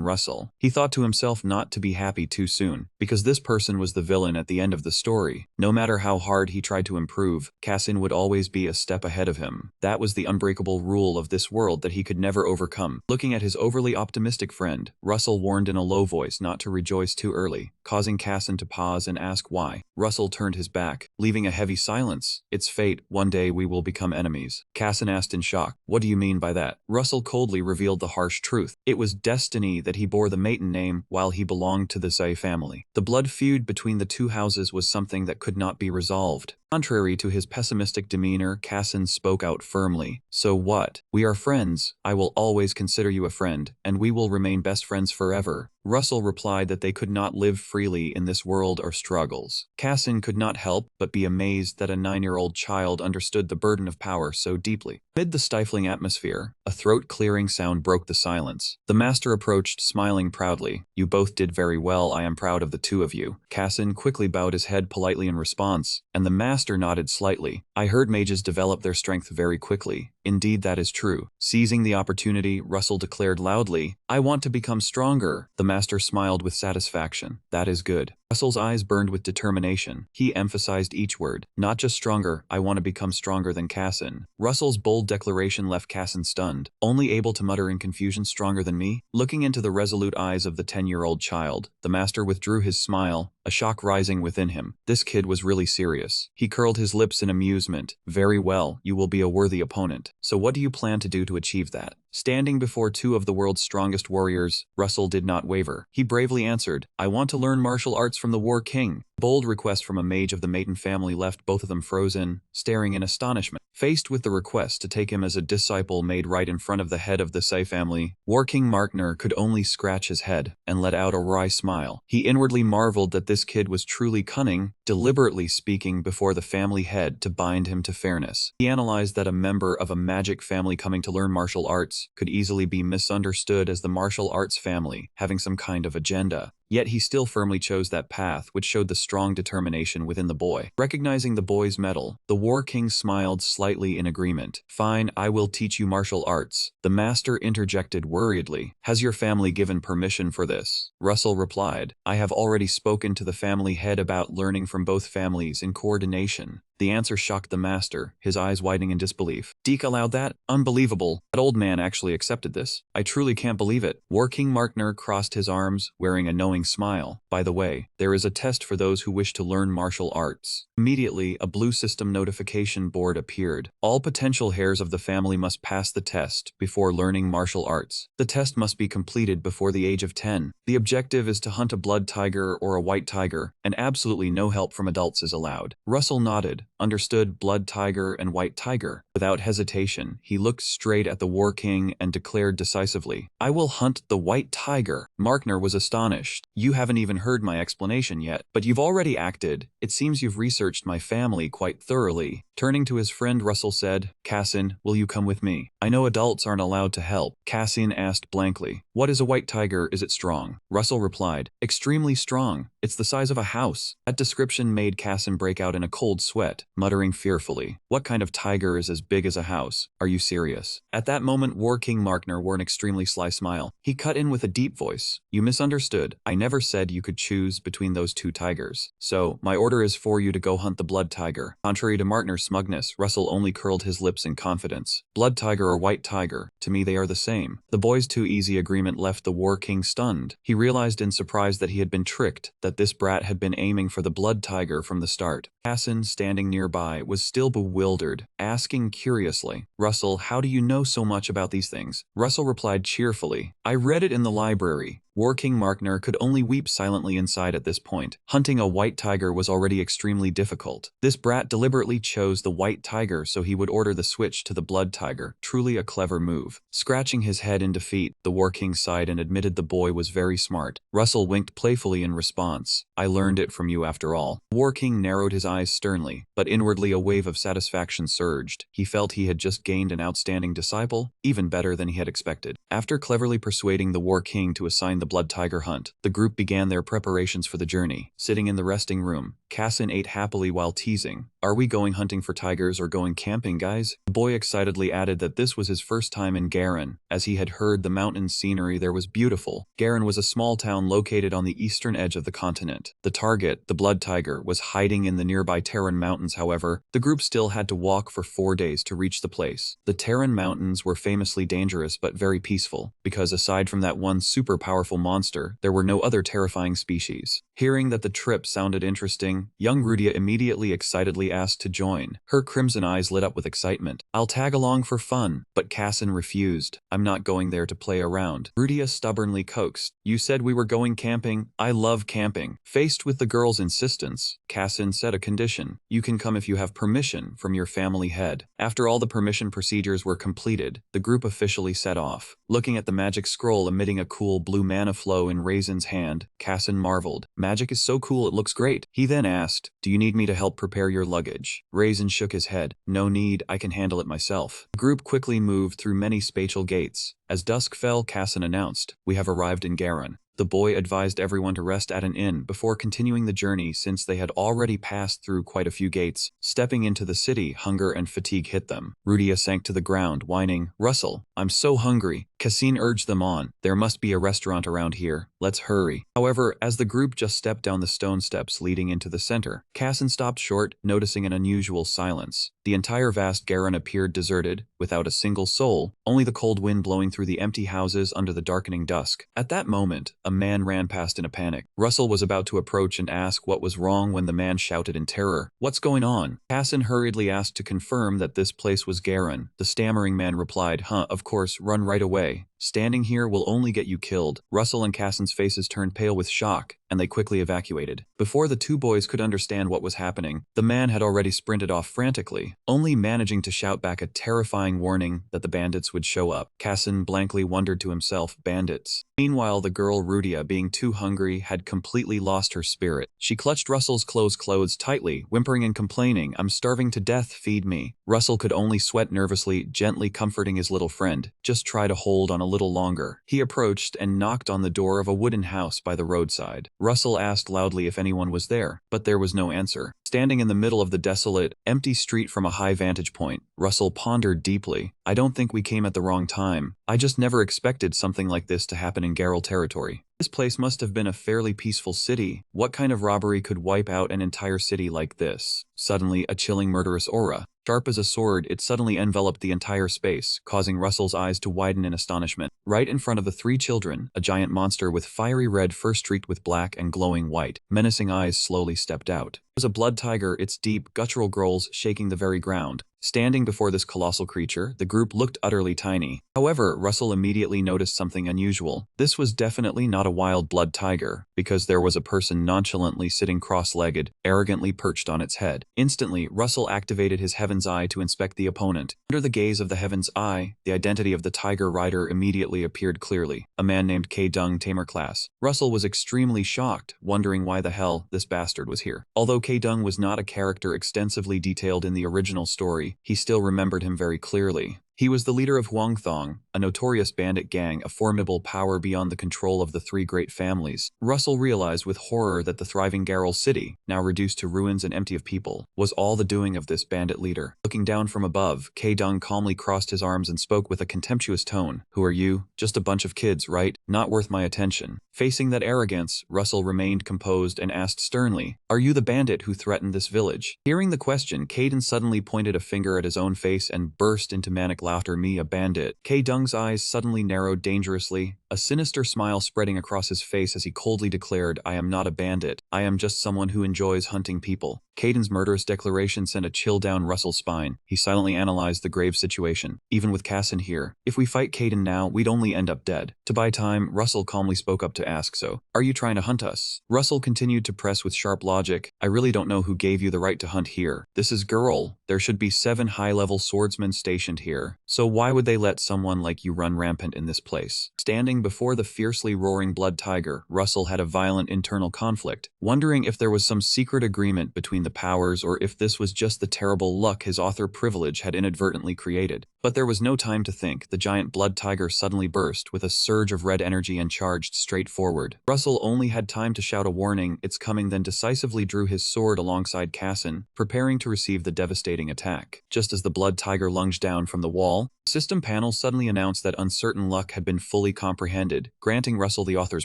Russell. He thought to himself not to be happy too soon, because this person was the villain at the end of the story. No matter how hard he tried to improve, Cassin would always be a step ahead of him. That was the unbreakable rule of this world that he could never overcome. Looking at his overly optimistic friend, Russell warned in a low voice not to rejoice too early, causing Cassin to pause and ask why. Russell turned his back, leaving a heavy silence. It's fate. One day we will become enemies. Cassin asked in shock. What do you mean by that? Russell coldly revealed the harsh truth. It was destiny that he bore the maiden name while he belonged to the Zay family. The blood feud between the two houses was something that could not be resolved. Contrary to his pessimistic demeanor, Cassin spoke out firmly. So what? We are friends. I will always consider you a friend, and we will remain best friends forever. Russell replied that they could not live freely in this world or struggles. Cassin could not help but be amazed that a 9-year-old child understood the burden of power so deeply. Amid the stifling atmosphere, a throat-clearing sound broke the silence. The master approached, smiling proudly. You both did very well. I am proud of the two of you. Cassin quickly bowed his head politely in response, and the master nodded slightly. I heard mages develop their strength very quickly. Indeed, that is true. Seizing the opportunity, Russell declared loudly, I want to become stronger. The master smiled with satisfaction. That is good. Russell's eyes burned with determination. He emphasized each word. Not just stronger, I want to become stronger than Cassin. Russell's bold declaration left Cassin stunned, only able to mutter in confusion, stronger than me? Looking into the resolute eyes of the 10-year-old child, the master withdrew his smile, a shock rising within him. This kid was really serious. He curled his lips in amusement. Very well, you will be a worthy opponent. So what do you plan to do to achieve that? Standing before two of the world's strongest warriors, Russell did not waver. He bravely answered, I want to learn martial arts from the War King. Bold request from a mage of the Maiden family left both of them frozen, staring in astonishment. Faced with the request to take him as a disciple made right in front of the head of the Say family, War King Markner could only scratch his head and let out a wry smile. He inwardly marveled that this kid was truly cunning, deliberately speaking before the family head to bind him to fairness. He analyzed that a member of a magic family coming to learn martial arts could easily be misunderstood as the martial arts family having some kind of agenda. Yet he still firmly chose that path, which showed the strong determination within the boy. Recognizing the boy's mettle, the War King smiled slightly in agreement. Fine, I will teach you martial arts. The master interjected worriedly. Has your family given permission for this? Russell replied, I have already spoken to the family head about learning from both families in coordination. The answer shocked the master, his eyes widening in disbelief. Deke allowed that? Unbelievable. That old man actually accepted this. I truly can't believe it. War King Markner crossed his arms, wearing a knowing smile. By the way, there is a test for those who wish to learn martial arts. Immediately, a blue system notification board appeared. All potential heirs of the family must pass the test before learning martial arts. The test must be completed before the age of 10. The objective is to hunt a blood tiger or a white tiger, and absolutely no help from adults is allowed. Russell nodded. Understood blood tiger and white tiger. Without hesitation, he looked straight at the War King and declared decisively, I will hunt the white tiger. Markner was astonished. You haven't even heard my explanation yet, but you've already acted. It seems you've researched my family quite thoroughly. Turning to his friend, Russell said, Cassin, will you come with me? I know adults aren't allowed to help. Cassin asked blankly, what is a white tiger? Is it strong? Russell replied, extremely strong. It's the size of a house. That description made Cassin break out in a cold sweat, muttering fearfully, what kind of tiger is as big as a house? Are you serious? At that moment, War King Markner wore an extremely sly smile. He cut in with a deep voice. You misunderstood. I never said you could choose between those two tigers. So, my order is for you to go hunt the blood tiger. Contrary to Markner's smugness, Russell only curled his lips in confidence. Blood tiger or white tiger, to me they are the same. The boy's too easy agreement left the War King stunned. He realized in surprise that he had been tricked, that this brat had been aiming for the blood tiger from the start. Cassin, standing nearby, was still bewildered, asking curiously, Russell, how do you know so much about these things? Russell replied cheerfully, I read it in the library. War King Markner could only weep silently inside at this point. Hunting a white tiger was already extremely difficult. This brat deliberately chose the white tiger so he would order the switch to the blood tiger, truly a clever move. Scratching his head in defeat, the War King sighed and admitted the boy was very smart. Russell winked playfully in response. I learned it from you after all. War King narrowed his eyes sternly, but inwardly a wave of satisfaction surged. He felt he had just gained an outstanding disciple, even better than he had expected. After cleverly persuading the War King to assign the blood tiger hunt. The group began their preparations for the journey. Sitting in the resting room, Cassin ate happily while teasing. "Are we going hunting for tigers or going camping, guys?" The boy excitedly added that this was his first time in Garin, as he had heard the mountain scenery there was beautiful. Garin was a small town located on the eastern edge of the continent. The target, the blood tiger, was hiding in the nearby Terran mountains. However, the group still had to walk for 4 days to reach the place. The Terran mountains were famously dangerous but very peaceful, because aside from that one super powerful monster, there were no other terrifying species. Hearing that the trip sounded interesting, young Rudia immediately excitedly asked to join. Her crimson eyes lit up with excitement. "I'll tag along for fun," but Cassin refused. "I'm not going there to play around." Rudia stubbornly coaxed. "You said we were going camping. I love camping." Faced with the girl's insistence, Cassin set a condition. "You can come if you have permission from your family head." After all the permission procedures were completed, the group officially set off. Looking at the magic scroll emitting a cool blue mana flow in Raisin's hand, Cassin marveled. "Magic is so cool, it looks great." He then asked, "Do you need me to help prepare your luggage?" Raisin shook his head. "No need, I can handle it myself." The group quickly moved through many spatial gates. As dusk fell, Cassin announced, "We have arrived in Garin." The boy advised everyone to rest at an inn before continuing the journey since they had already passed through quite a few gates. Stepping into the city, hunger and fatigue hit them. Rudia sank to the ground, whining, "Russell, I'm so hungry." Cassin urged them on. "There must be a restaurant around here. Let's hurry." However, as the group just stepped down the stone steps leading into the center, Cassin stopped short, noticing an unusual silence. The entire vast Garin appeared deserted, without a single soul, only the cold wind blowing through the empty houses under the darkening dusk. At that moment, a man ran past in a panic. Russell was about to approach and ask what was wrong when the man shouted in terror, "What's going on?" Cassin hurriedly asked to confirm that this place was Garin. The stammering man replied, of course, run right away. Standing here will only get you killed." Russell and Cassin's faces turned pale with shock, and they quickly evacuated. Before the two boys could understand what was happening, the man had already sprinted off frantically, only managing to shout back a terrifying warning that the bandits would show up. Cassin blankly wondered to himself, bandits. Meanwhile, the girl Rudia, being too hungry, had completely lost her spirit. She clutched Russell's clothes tightly, whimpering and complaining, "I'm starving to death, feed me." Russell could only sweat nervously, gently comforting his little friend. "Just try to hold on a little longer." He approached and knocked on the door of a wooden house by the roadside. Russell asked loudly if anyone was there, but there was no answer. Standing in the middle of the desolate, empty street from a high vantage point, Russell pondered deeply. "I don't think we came at the wrong time. I just never expected something like this to happen in Garrel territory. This place must have been a fairly peaceful city. What kind of robbery could wipe out an entire city like this?" Suddenly, a chilling murderous aura, sharp as a sword, it suddenly enveloped the entire space, causing Russell's eyes to widen in astonishment. Right in front of the three children, a giant monster with fiery red fur streaked with black and glowing white, menacing eyes slowly stepped out. It was a blood tiger, its deep, guttural growls shaking the very ground. Standing before this colossal creature, the group looked utterly tiny. However, Russell immediately noticed something unusual. This was definitely not a wild blood tiger, because there was a person nonchalantly sitting cross-legged, arrogantly perched on its head. Instantly, Russell activated his Heaven's Eye to inspect the opponent. Under the gaze of the Heaven's Eye, the identity of the tiger rider immediately appeared clearly. A man named K-Dung Tamer Class. Russell was extremely shocked, wondering why the hell this bastard was here. Although K-Dung was not a character extensively detailed in the original story, he still remembered him very clearly. He was the leader of Huang Thong, a notorious bandit gang, a formidable power beyond the control of the three great families. Russell realized with horror that the thriving Garrel city, now reduced to ruins and empty of people, was all the doing of this bandit leader. Looking down from above, K-Dung calmly crossed his arms and spoke with a contemptuous tone. "Who are you? Just a bunch of kids, right? Not worth my attention." Facing that arrogance, Russell remained composed and asked sternly, "Are you the bandit who threatened this village?" Hearing the question, Caden suddenly pointed a finger at his own face and burst into manic laughter. "Me, a bandit?" K-Dung's eyes suddenly narrowed dangerously, a sinister smile spreading across his face as he coldly declared, "I am not a bandit. I am just someone who enjoys hunting people." Caden's murderous declaration sent a chill down Russell's spine. He silently analyzed the grave situation. Even with Cassin here, if we fight Caden now, we'd only end up dead. To buy time, Russell calmly spoke up to ask, "So, are you trying to hunt us?" Russell continued to press with sharp logic, "I really don't know who gave you the right to hunt here. This is Girl. There should be 7 high-level swordsmen stationed here. So why would they let someone like you run rampant in this place?" Standing before the fiercely roaring blood tiger, Russell had a violent internal conflict, wondering if there was some secret agreement between the powers or if this was just the terrible luck his author privilege had inadvertently created. But there was no time to think. The giant blood tiger suddenly burst with a surge of red energy and charged straight forward. Russell only had time to shout a warning, "It's coming," then decisively drew his sword alongside Casson, preparing to receive the devastating attack. Just as the blood tiger lunged down from the wall, the system panel suddenly announced that uncertain luck had been fully comprehended, granting Russell the author's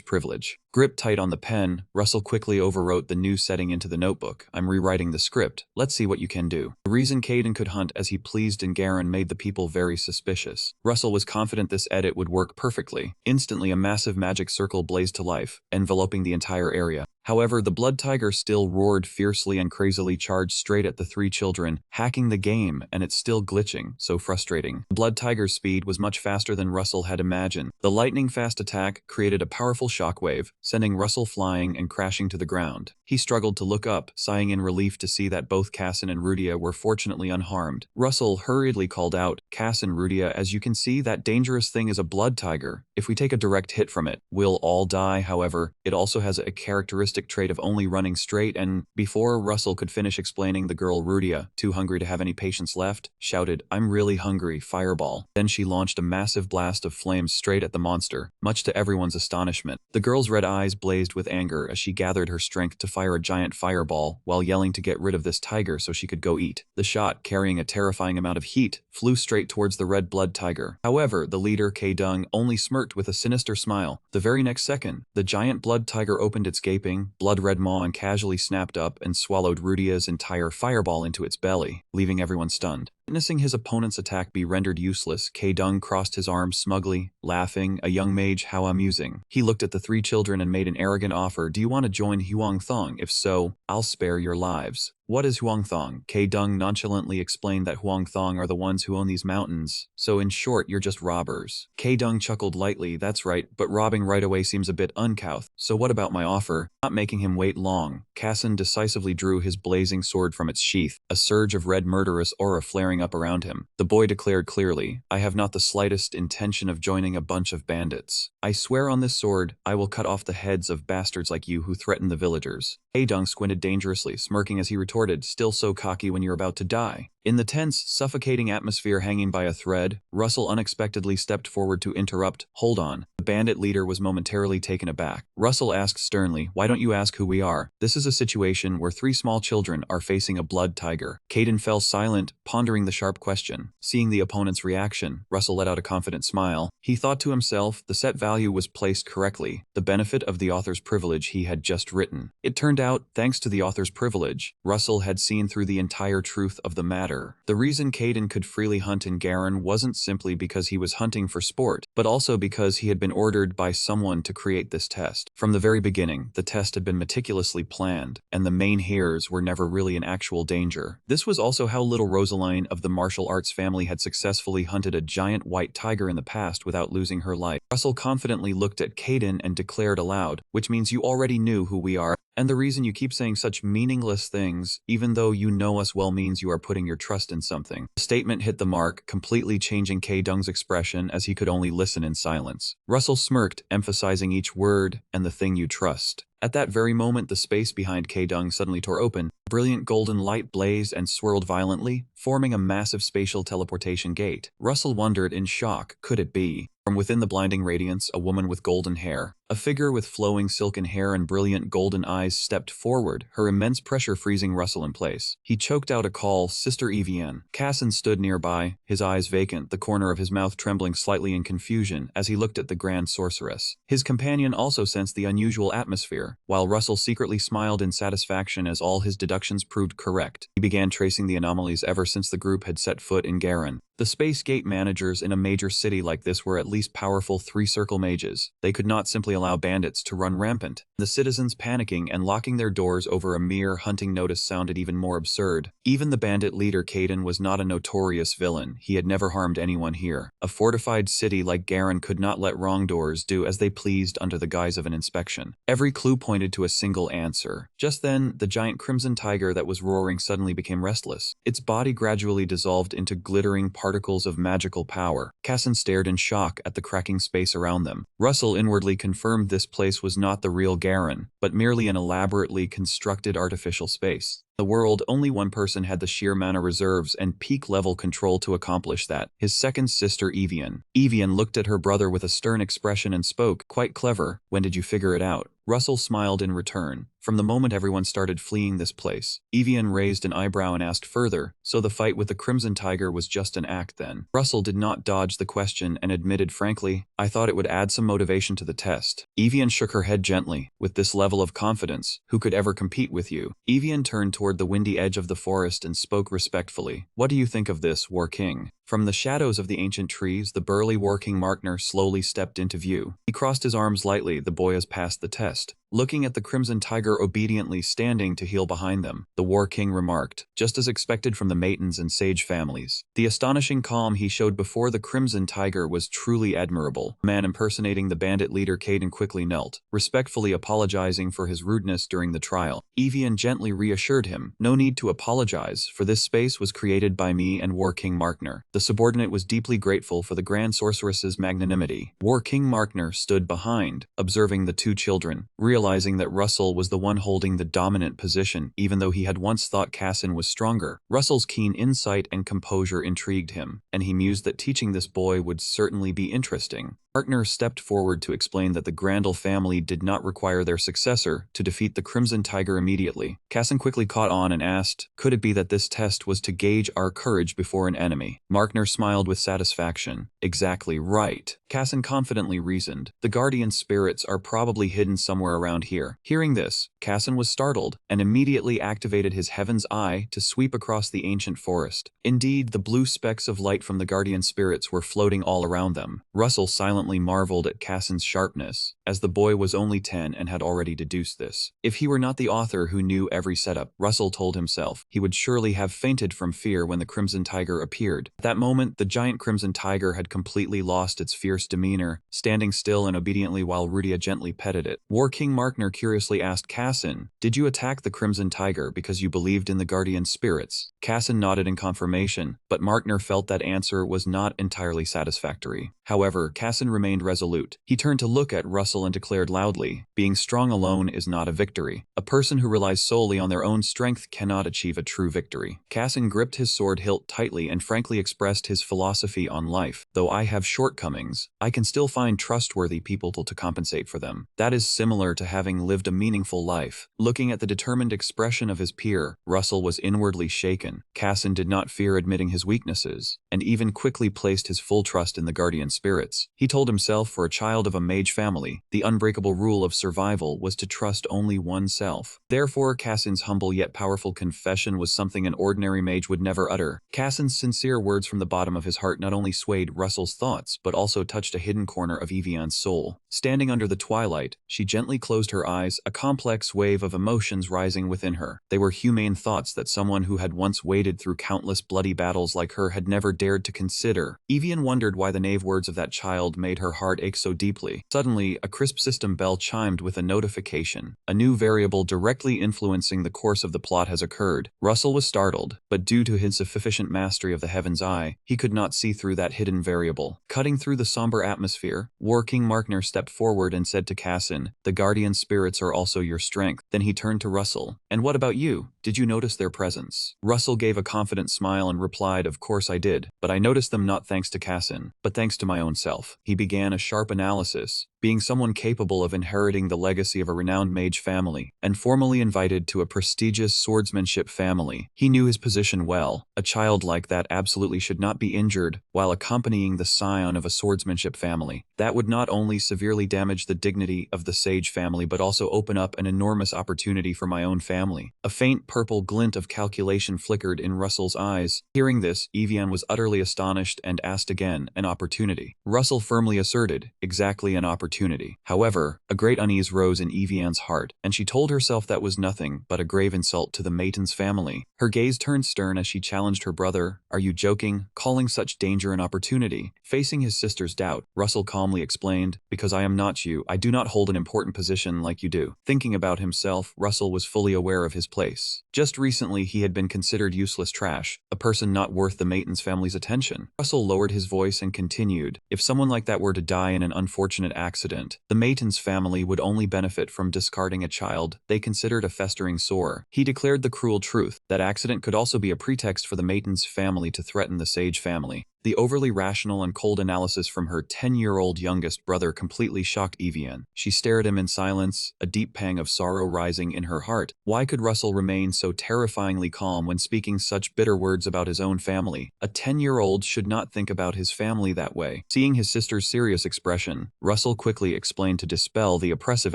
privilege. Gripped tight on the pen, Russell quickly overwrote the new setting into the notebook. "I'm rewriting the script. Let's see what you can do." The reason Caden could hunt as he pleased in Garen made the people very suspicious. Russell was confident this edit would work perfectly. Instantly, a massive magic circle blazed to life, enveloping the entire area. However, the blood tiger still roared fiercely and crazily charged straight at the three children, hacking the game, and it's still glitching, so frustrating. The blood tiger's speed was much faster than Russell had imagined. The lightning-fast attack created a powerful shockwave, sending Russell flying and crashing to the ground. He struggled to look up, sighing in relief to see that both Casson and Rudia were fortunately unharmed. Russell hurriedly called out, "Cass and Rudia, as you can see, that dangerous thing is a blood tiger. If we take a direct hit from it, we'll all die. However, it also has a characteristic trait of only running straight," and before Russell could finish explaining, the girl Rudia, too hungry to have any patience left, shouted, "I'm really hungry, fireball." Then she launched a massive blast of flames straight at the monster, much to everyone's astonishment. The girl's red eyes blazed with anger as she gathered her strength to fire a giant fireball while yelling to get rid of this tiger so she could go eat. The shot, carrying a terrifying amount of heat, flew straight towards the red blood tiger. However, the leader, K-Dung, only smirked with a sinister smile. The very next second, the giant blood tiger opened its gaping, blood-red maw and casually snapped up and swallowed Rudia's entire fireball into its belly, leaving everyone stunned. Witnessing his opponent's attack be rendered useless, K-Dung crossed his arms smugly, laughing, "A young mage, how amusing." He looked at the three children and made an arrogant offer, "Do you want to join Huang Thong? If so, I'll spare your lives." "What is Huang Thong?" K-Dung nonchalantly explained that Huang Thong are the ones who own these mountains. "So in short, you're just robbers." K-Dung chuckled lightly, "That's right, but robbing right away seems a bit uncouth. So what about my offer?" Not making him wait long, Casson decisively drew his blazing sword from its sheath, a surge of red murderous aura flaring up around him. The boy declared clearly, "I have not the slightest intention of joining a bunch of bandits. I swear on this sword, I will cut off the heads of bastards like you who threaten the villagers." K-Dung squinted dangerously, smirking as he retorted, "Still so cocky when you're about to die." In the tense, suffocating atmosphere hanging by a thread, Russell unexpectedly stepped forward to interrupt. "Hold on." The bandit leader was momentarily taken aback. Russell asked sternly, "Why don't you ask who we are? This is a situation where three small children are facing a blood tiger." Caden fell silent, pondering the sharp question. Seeing the opponent's reaction, Russell let out a confident smile. He thought to himself, the set value was placed correctly, the benefit of the author's privilege he had just written. It turned out, thanks to the author's privilege, Russell had seen through the entire truth of the matter. The reason Caden could freely hunt in Garen wasn't simply because he was hunting for sport, but also because he had been ordered by someone to create this test. From the very beginning, the test had been meticulously planned, and the main heirs were never really in actual danger. This was also how little Rosaline of the martial arts family had successfully hunted a giant white tiger in the past without losing her life. Russell confidently looked at Caden and declared aloud, "Which means you already knew who we are. And the reason you keep saying such meaningless things, even though you know us well, means you are putting your trust in something." The statement hit the mark, completely changing K-Dung's expression as he could only listen in silence. Russell smirked, emphasizing each word, "and the thing you trust." At that very moment, the space behind K-Dung suddenly tore open. Brilliant golden light blazed and swirled violently, forming a massive spatial teleportation gate. Russell wondered in shock, could it be? From within the blinding radiance, a woman with golden hair, a figure with flowing silken hair and brilliant golden eyes stepped forward, her immense pressure freezing Russell in place. He choked out a call, "Sister Evian." Casson stood nearby, his eyes vacant, the corner of his mouth trembling slightly in confusion as he looked at the grand sorceress. His companion also sensed the unusual atmosphere, while Russell secretly smiled in satisfaction as all his deductions proved correct. He began tracing the anomalies ever since the group had set foot in Garen. The space gate managers in a major city like this were at least powerful three-circle mages. They could not simply allow bandits to run rampant. The citizens panicking and locking their doors over a mere hunting notice sounded even more absurd. Even the bandit leader Caden was not a notorious villain. He had never harmed anyone here. A fortified city like Garen could not let wrongdoers do as they pleased under the guise of an inspection. Every clue pointed to a single answer. Just then, the giant crimson tiger that was roaring suddenly became restless. Its body gradually dissolved into glittering particles of magical power. Casson stared in shock at the cracking space around them. Russell inwardly confirmed this place was not the real Garen, but merely an elaborately constructed artificial space. The world, only one person had the sheer mana reserves and peak-level control to accomplish that, his second sister Evian. Evian looked at her brother with a stern expression and spoke, "Quite clever, when did you figure it out?" Russell smiled in return. "From the moment everyone started fleeing this place." Evian raised an eyebrow and asked further, "So the fight with the Crimson Tiger was just an act then?" Russell did not dodge the question and admitted frankly, "I thought it would add some motivation to the test." Evian shook her head gently. "With this level of confidence, who could ever compete with you?" Evian turned toward the windy edge of the forest and spoke respectfully. "What do you think of this, War King?" From the shadows of the ancient trees, the burly War King Markner slowly stepped into view. He crossed his arms lightly. "The boy has passed the test." Looking at the Crimson Tiger obediently standing to heal behind them, the War King remarked, "Just as expected from the Maidens and Sage families." The astonishing calm he showed before the Crimson Tiger was truly admirable. The man impersonating the bandit leader Caden quickly knelt, respectfully apologizing for his rudeness during the trial. Evian gently reassured him, "No need to apologize, for this space was created by me and War King Markner." The subordinate was deeply grateful for the Grand Sorceress's magnanimity. War King Markner stood behind, observing the two children, realizing that Russell was the one holding the dominant position even though he had once thought Cassin was stronger. Russell's keen insight and composure intrigued him, and he mused that teaching this boy would certainly be interesting. Markner stepped forward to explain that the Grandel family did not require their successor to defeat the Crimson Tiger immediately. Cassin quickly caught on and asked, "Could it be that this test was to gauge our courage before an enemy?" Markner smiled with satisfaction. "Exactly right." Cassin confidently reasoned, "The guardian spirits are probably hidden somewhere around here." Hearing this, Cassin was startled and immediately activated his Heaven's Eye to sweep across the ancient forest. Indeed, the blue specks of light from the guardian spirits were floating all around them. Russell silently marveled at Cassin's sharpness, as the boy was only 10 and had already deduced this. If he were not the author who knew every setup, Russell told himself, he would surely have fainted from fear when the Crimson Tiger appeared. At that moment, the giant Crimson Tiger had completely lost its fierce demeanor, standing still and obediently while Rudia gently petted it. War King Markner curiously asked Cassin, "Did you attack the Crimson Tiger because you believed in the guardian spirits?" Cassin nodded in confirmation, but Markner felt that answer was not entirely satisfactory. However, Cassin remained resolute. He turned to look at Russell and declared loudly, "Being strong alone is not a victory. A person who relies solely on their own strength cannot achieve a true victory." Cassin gripped his sword hilt tightly and frankly expressed his philosophy on life. "Though I have shortcomings, I can still find trustworthy people to compensate for them. That is similar to having lived a meaningful life." Looking at the determined expression of his peer, Russell was inwardly shaken. Cassin did not fear admitting his weaknesses, and even quickly placed his full trust in the guardian spirits. He told himself, for a child of a mage family, the unbreakable rule of survival was to trust only oneself. Therefore, Cassin's humble yet powerful confession was something an ordinary mage would never utter. Cassin's sincere words from the bottom of his heart not only swayed Russell's thoughts, but also touched a hidden corner of Evian's soul. Standing under the twilight, she gently closed her eyes, a complex wave of emotions rising within her. They were humane thoughts that someone who had once waded through countless bloody battles like her had never dared to consider. Evian wondered why the naive words of that child made her heart ache so deeply. Suddenly, a crisp system bell chimed with a notification. A new variable directly influencing the course of the plot has occurred. Russell was startled, but due to his sufficient mastery of the Heaven's Eye, he could not see through that hidden variable. Cutting through the somber atmosphere, War King Markner stepped forward and said to Cassin, "The guardian spirits are also your strength." Then he turned to Russell. "And what about you? Did you notice their presence?" Russell gave a confident smile and replied, "Of course I did, but I noticed them not thanks to Cassin, but thanks to my own self." He began a sharp analysis. Being someone capable of inheriting the legacy of a renowned mage family, and formally invited to a prestigious swordsmanship family, he knew his position well. A child like that absolutely should not be injured while accompanying the scion of a swordsmanship family. That would not only severely damage the dignity of the sage family but also open up an enormous opportunity for my own family. A faint purple glint of calculation flickered in Russell's eyes. Hearing this, Evian was utterly astonished and asked again, "An opportunity?" Russell firmly asserted, "Exactly an opportunity." However, a great unease rose in Evian's heart, and she told herself that was nothing but a grave insult to the Maidens family. Her gaze turned stern as she challenged her brother, "Are you joking, calling such danger an opportunity?" Facing his sister's doubt, Russell calmly explained, "Because I am not you, I do not hold an important position like you do." Thinking about himself, Russell was fully aware of his place. Just recently, he had been considered useless trash, a person not worth the Maidens family's attention. Russell lowered his voice and continued, "If someone like that were to die in an unfortunate accident, accident. The Maitons family would only benefit from discarding a child they considered a festering sore. He declared the cruel truth. That accident could also be a pretext for the Maitons family to threaten the Sage family. The overly rational and cold analysis from her 10-year-old youngest brother completely shocked Evian. She stared at him in silence, a deep pang of sorrow rising in her heart. Why could Russell remain so terrifyingly calm when speaking such bitter words about his own family? A 10-year-old should not think about his family that way. Seeing his sister's serious expression, Russell quickly explained to dispel the oppressive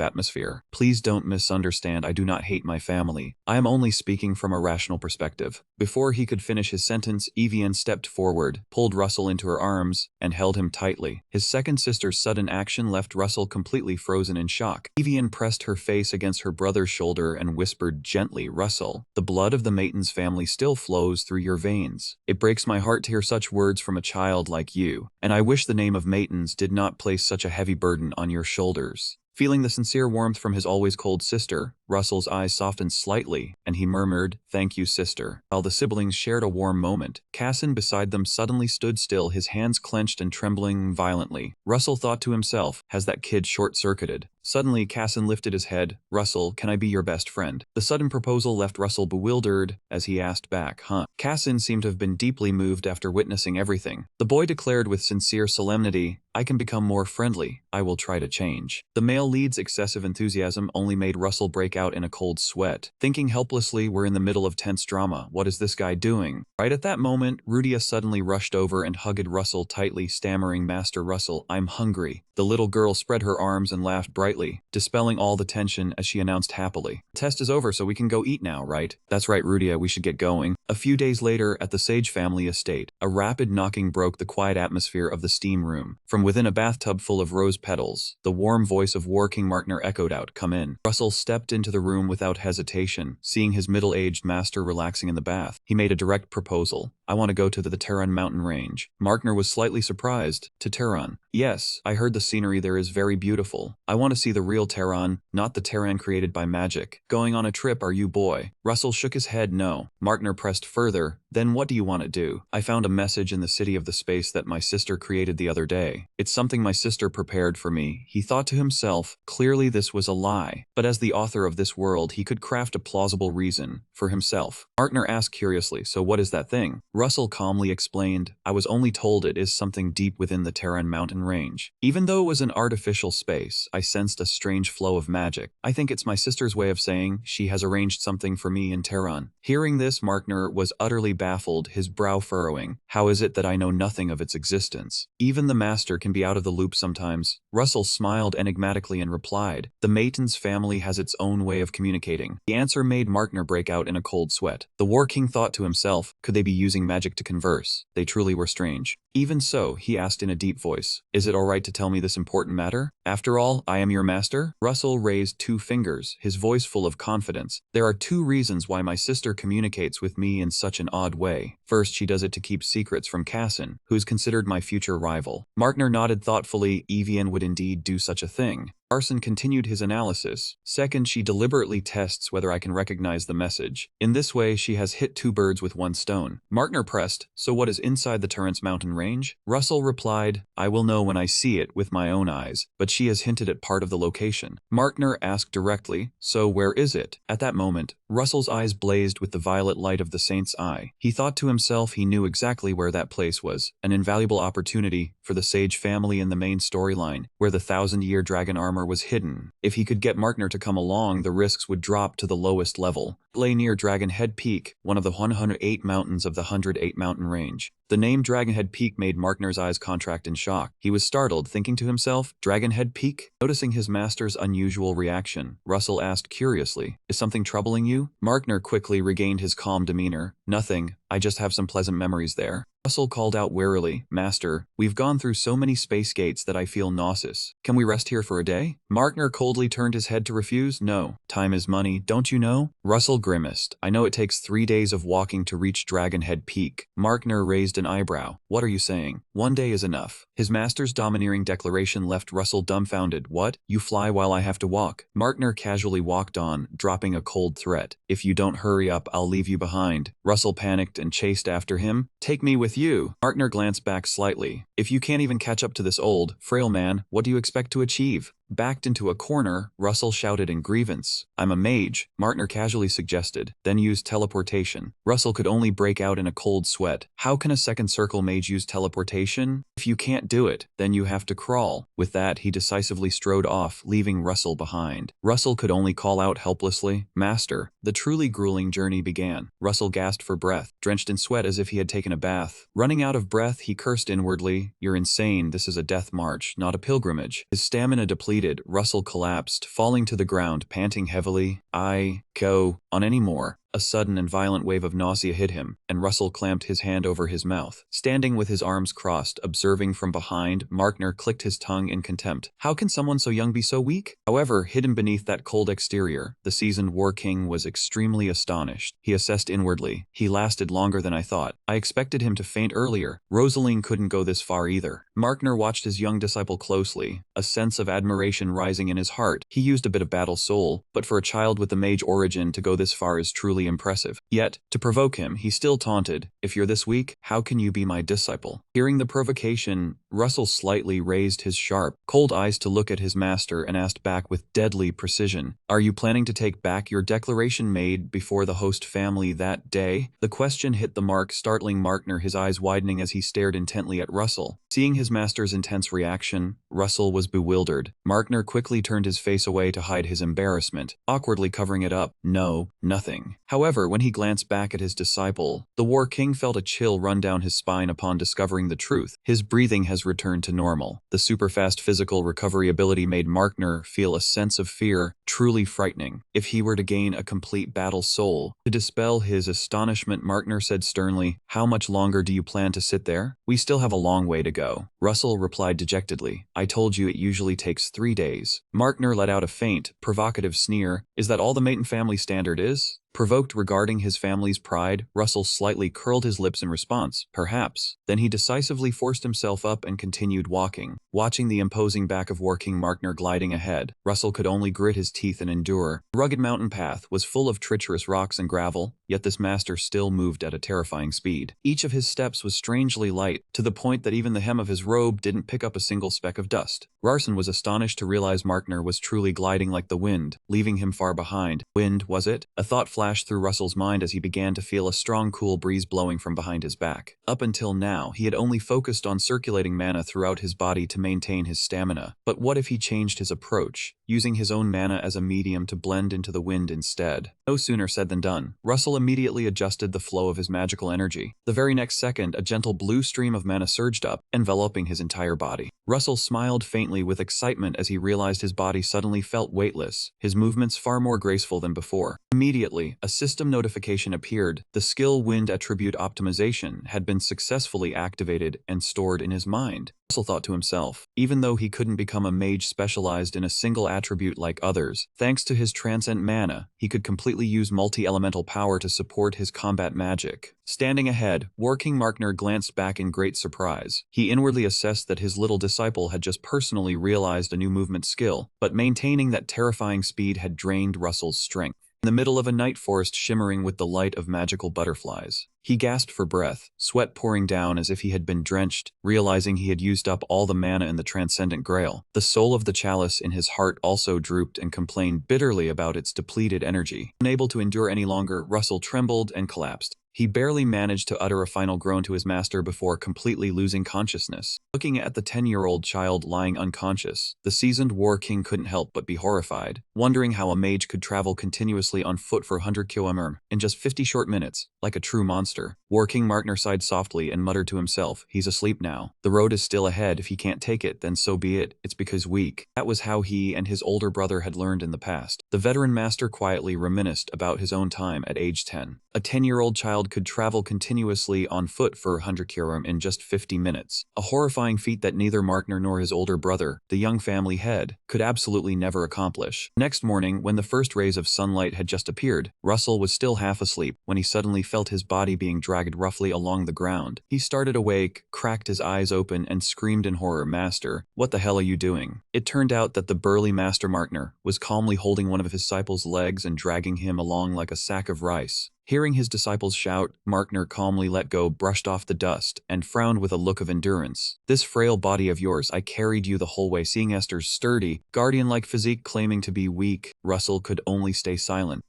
atmosphere. Please don't misunderstand, I do not hate my family. I am only speaking from a rational perspective. Before he could finish his sentence, Evian stepped forward, pulled Russell into her arms, and held him tightly. His second sister's sudden action left Russell completely frozen in shock. Evian pressed her face against her brother's shoulder and whispered gently, Russell, the blood of the Maitons family still flows through your veins. It breaks my heart to hear such words from a child like you, and I wish the name of Maitons did not place such a heavy burden on your shoulders. Feeling the sincere warmth from his always cold sister, Russell's eyes softened slightly, and he murmured, "Thank you, sister." While the siblings shared a warm moment, Casson beside them suddenly stood still, his hands clenched and trembling violently. Russell thought to himself, has that kid short-circuited? Suddenly, Casson lifted his head. Russell, can I be your best friend? The sudden proposal left Russell bewildered as he asked back, huh? Casson seemed to have been deeply moved after witnessing everything. The boy declared with sincere solemnity, I can become more friendly. I will try to change. The male lead's excessive enthusiasm only made Russell break out in a cold sweat. Thinking helplessly, we're in the middle of tense drama. What is this guy doing? Right at that moment, Rudia suddenly rushed over and hugged Russell tightly, stammering, Master Russell, I'm hungry. The little girl spread her arms and laughed brightly, dispelling all the tension as she announced happily. The test is over, so we can go eat now, right? That's right, Rudia, we should get going. A few days later, at the Sage family estate, a rapid knocking broke the quiet atmosphere of the steam room. From within a bathtub full of rose petals, the warm voice of War King Markner echoed out, come in. Russell stepped into the room without hesitation. Seeing his middle-aged master relaxing in the bath, he made a direct proposal. I want to go to the Terran mountain range. Markner was slightly surprised. To Terran? Yes, I heard the scenery there is very beautiful. I want to see the real Terran, not the Terran created by magic. Going on a trip, are you, boy? Russell shook his head no. Markner pressed further. Then what do you want to do? I found a message in the city of the space that my sister created the other day. It's something my sister prepared for me. He thought to himself, clearly this was a lie. But as the author of this world, he could craft a plausible reason for himself. Markner asked curiously, so what is that thing? Russell calmly explained, I was only told it is something deep within the Terran mountain range. Even though it was an artificial space, I sensed a strange flow of magic. I think it's my sister's way of saying she has arranged something for me in Terran. Hearing this, Markner was utterly baffled, his brow furrowing. How is it that I know nothing of its existence? Even the master can be out of the loop sometimes. Russell smiled enigmatically and replied, the Maitons family has its own way of communicating. The answer made Markner break out in a cold sweat. The War King thought to himself, could they be using magic to converse? They truly were strange. Even so, he asked in a deep voice, is it all right to tell me this important matter? After all, I am your master? Russell raised 2 fingers, his voice full of confidence. There are 2 reasons why my sister communicates with me in such an odd way. First, she does it to keep secrets from Casson, who is considered my future rival. Markner nodded thoughtfully. Evian would indeed do such a thing. Carson continued his analysis. Second, she deliberately tests whether I can recognize the message. In this way, she has hit 2 birds with 1 stone. Markner pressed, so what is inside the Terrance mountain range? Russell replied, I will know when I see it with my own eyes, but she has hinted at part of the location. Markner asked directly, so where is it? At that moment, Russell's eyes blazed with the violet light of the Saint's eye. He thought to himself he knew exactly where that place was, an invaluable opportunity for the Sage family in the main storyline, where the 1,000-year dragon armor was hidden. If he could get Markner to come along, the risks would drop to the lowest level. It lay near Dragon Head Peak, one of the 108 mountains of the 108 mountain range. The name Dragonhead Peak made Markner's eyes contract in shock. He was startled, thinking to himself, Dragonhead Peak? Noticing his master's unusual reaction, Russell asked curiously, is something troubling you? Markner quickly regained his calm demeanor. Nothing, I just have some pleasant memories there. Russell called out wearily, Master, we've gone through so many space gates that I feel nauseous. Can we rest here for a day? Markner coldly turned his head to refuse. No. Time is money, don't you know? Russell grimaced. I know it takes 3 days of walking to reach Dragonhead Peak. Markner raised an eyebrow. What are you saying? 1 day is enough. His master's domineering declaration left Russell dumbfounded. What? You fly while I have to walk? Markner casually walked on, dropping a cold threat. If you don't hurry up, I'll leave you behind. Russell panicked and chased after him. Take me with with you. Markner glanced back slightly. If you can't even catch up to this old, frail man, what do you expect to achieve? Backed into a corner, Russell shouted in grievance. I'm a mage, Markner casually suggested, then used teleportation. Russell could only break out in a cold sweat. How can a second circle mage use teleportation? If you can't do it, then you have to crawl. With that, he decisively strode off, leaving Russell behind. Russell could only call out helplessly, Master. The truly grueling journey began. Russell gasped for breath, drenched in sweat as if he had taken a bath. Running out of breath, he cursed inwardly, You're insane, this is a death march, not a pilgrimage. His stamina depleted, Russell collapsed, falling to the ground, panting heavily. I go on any more. A sudden and violent wave of nausea hit him, and Russell clamped his hand over his mouth. Standing with his arms crossed, observing from behind, Markner clicked his tongue in contempt. How can someone so young be so weak? However, hidden beneath that cold exterior, the seasoned War King was extremely astonished. He assessed inwardly. He lasted longer than I thought. I expected him to faint earlier. Rosaline couldn't go this far either. Markner watched his young disciple closely, a sense of admiration rising in his heart. He used a bit of battle soul, but for a child with the mage origin to go this far is truly impressive. Yet, to provoke him, he still taunted, If you're this weak, how can you be my disciple? Hearing the provocation, Russell slightly raised his sharp, cold eyes to look at his master and asked back with deadly precision, Are you planning to take back your declaration made before the host family that day? The question hit the mark, startling Markner, his eyes widening as he stared intently at Russell. Seeing his master's intense reaction, Russell was bewildered. Markner quickly turned his face away to hide his embarrassment, awkwardly covering it up. No, nothing. However, when he glanced back at his disciple, the War King felt a chill run down his spine upon discovering the truth. His breathing has returned to normal. The super-fast physical recovery ability made Markner feel a sense of fear, truly frightening. If he were to gain a complete battle soul, to dispel his astonishment, Markner said sternly, How much longer do you plan to sit there? We still have a long way to go. Russell replied dejectedly, I told you it usually takes 3 days. Markner let out a faint, provocative sneer. Is that all the Maton family standard is? Provoked regarding his family's pride, Russell slightly curled his lips in response, perhaps. Then he decisively forced himself up and continued walking. Watching the imposing back of War King Markner gliding ahead, Russell could only grit his teeth and endure. The rugged mountain path was full of treacherous rocks and gravel, yet this master still moved at a terrifying speed. Each of his steps was strangely light, to the point that even the hem of his robe didn't pick up a single speck of dust. Rarson was astonished to realize Markner was truly gliding like the wind, leaving him far behind. Wind, was it? A thought flashed through Russell's mind as he began to feel a strong cool breeze blowing from behind his back. Up until now, he had only focused on circulating mana throughout his body to maintain his stamina. But what if he changed his approach, using his own mana as a medium to blend into the wind instead? No sooner said than done. Russell immediately adjusted the flow of his magical energy. The very next second, a gentle blue stream of mana surged up, enveloping his entire body. Russell smiled faintly with excitement as he realized his body suddenly felt weightless, his movements far more graceful than before. Immediately, a system notification appeared. The skill Wind Attribute Optimization had been successfully activated and stored in his mind. Russell thought to himself, even though he couldn't become a mage specialized in a single attribute like others, thanks to his transcendent mana, he could completely use multi-elemental power to support his combat magic. Standing ahead, War King Markner glanced back in great surprise. He inwardly assessed that his little disciple had just personally realized a new movement skill, but maintaining that terrifying speed had drained Russell's strength. In the middle of a night forest shimmering with the light of magical butterflies, he gasped for breath, sweat pouring down as if he had been drenched, realizing he had used up all the mana in the Transcendent Grail. The soul of the chalice in his heart also drooped and complained bitterly about its depleted energy. Unable to endure any longer, Russell trembled and collapsed. He barely managed to utter a final groan to his master before completely losing consciousness. Looking at the 10-year-old child lying unconscious, the seasoned War King couldn't help but be horrified, wondering how a mage could travel continuously on foot for 100 km in just 50 short minutes, like a true monster. War King Markner sighed softly and muttered to himself, he's asleep now. The road is still ahead. If he can't take it, then so be it. It's because weak. That was how he and his older brother had learned in the past. The veteran master quietly reminisced about his own time at age 10. A 10-year-old child could travel continuously on foot for 100 km in just 50 minutes. A horrifying feat that neither Markner nor his older brother, the young family head, could absolutely never accomplish. Next morning, when the first rays of sunlight had just appeared, Russell was still half asleep when he suddenly felt his body being dragged roughly along the ground. He started awake, cracked his eyes open, and screamed in horror, Master, what the hell are you doing? It turned out that the burly Master Markner was calmly holding one of his disciples' legs and dragging him along like a sack of rice. Hearing his disciples shout, Markner calmly let go, brushed off the dust, and frowned with a look of endurance. "This frail body of yours, I carried you the whole way." Seeing Esther's sturdy, guardian-like physique claiming to be weak, Russell could only stay silent.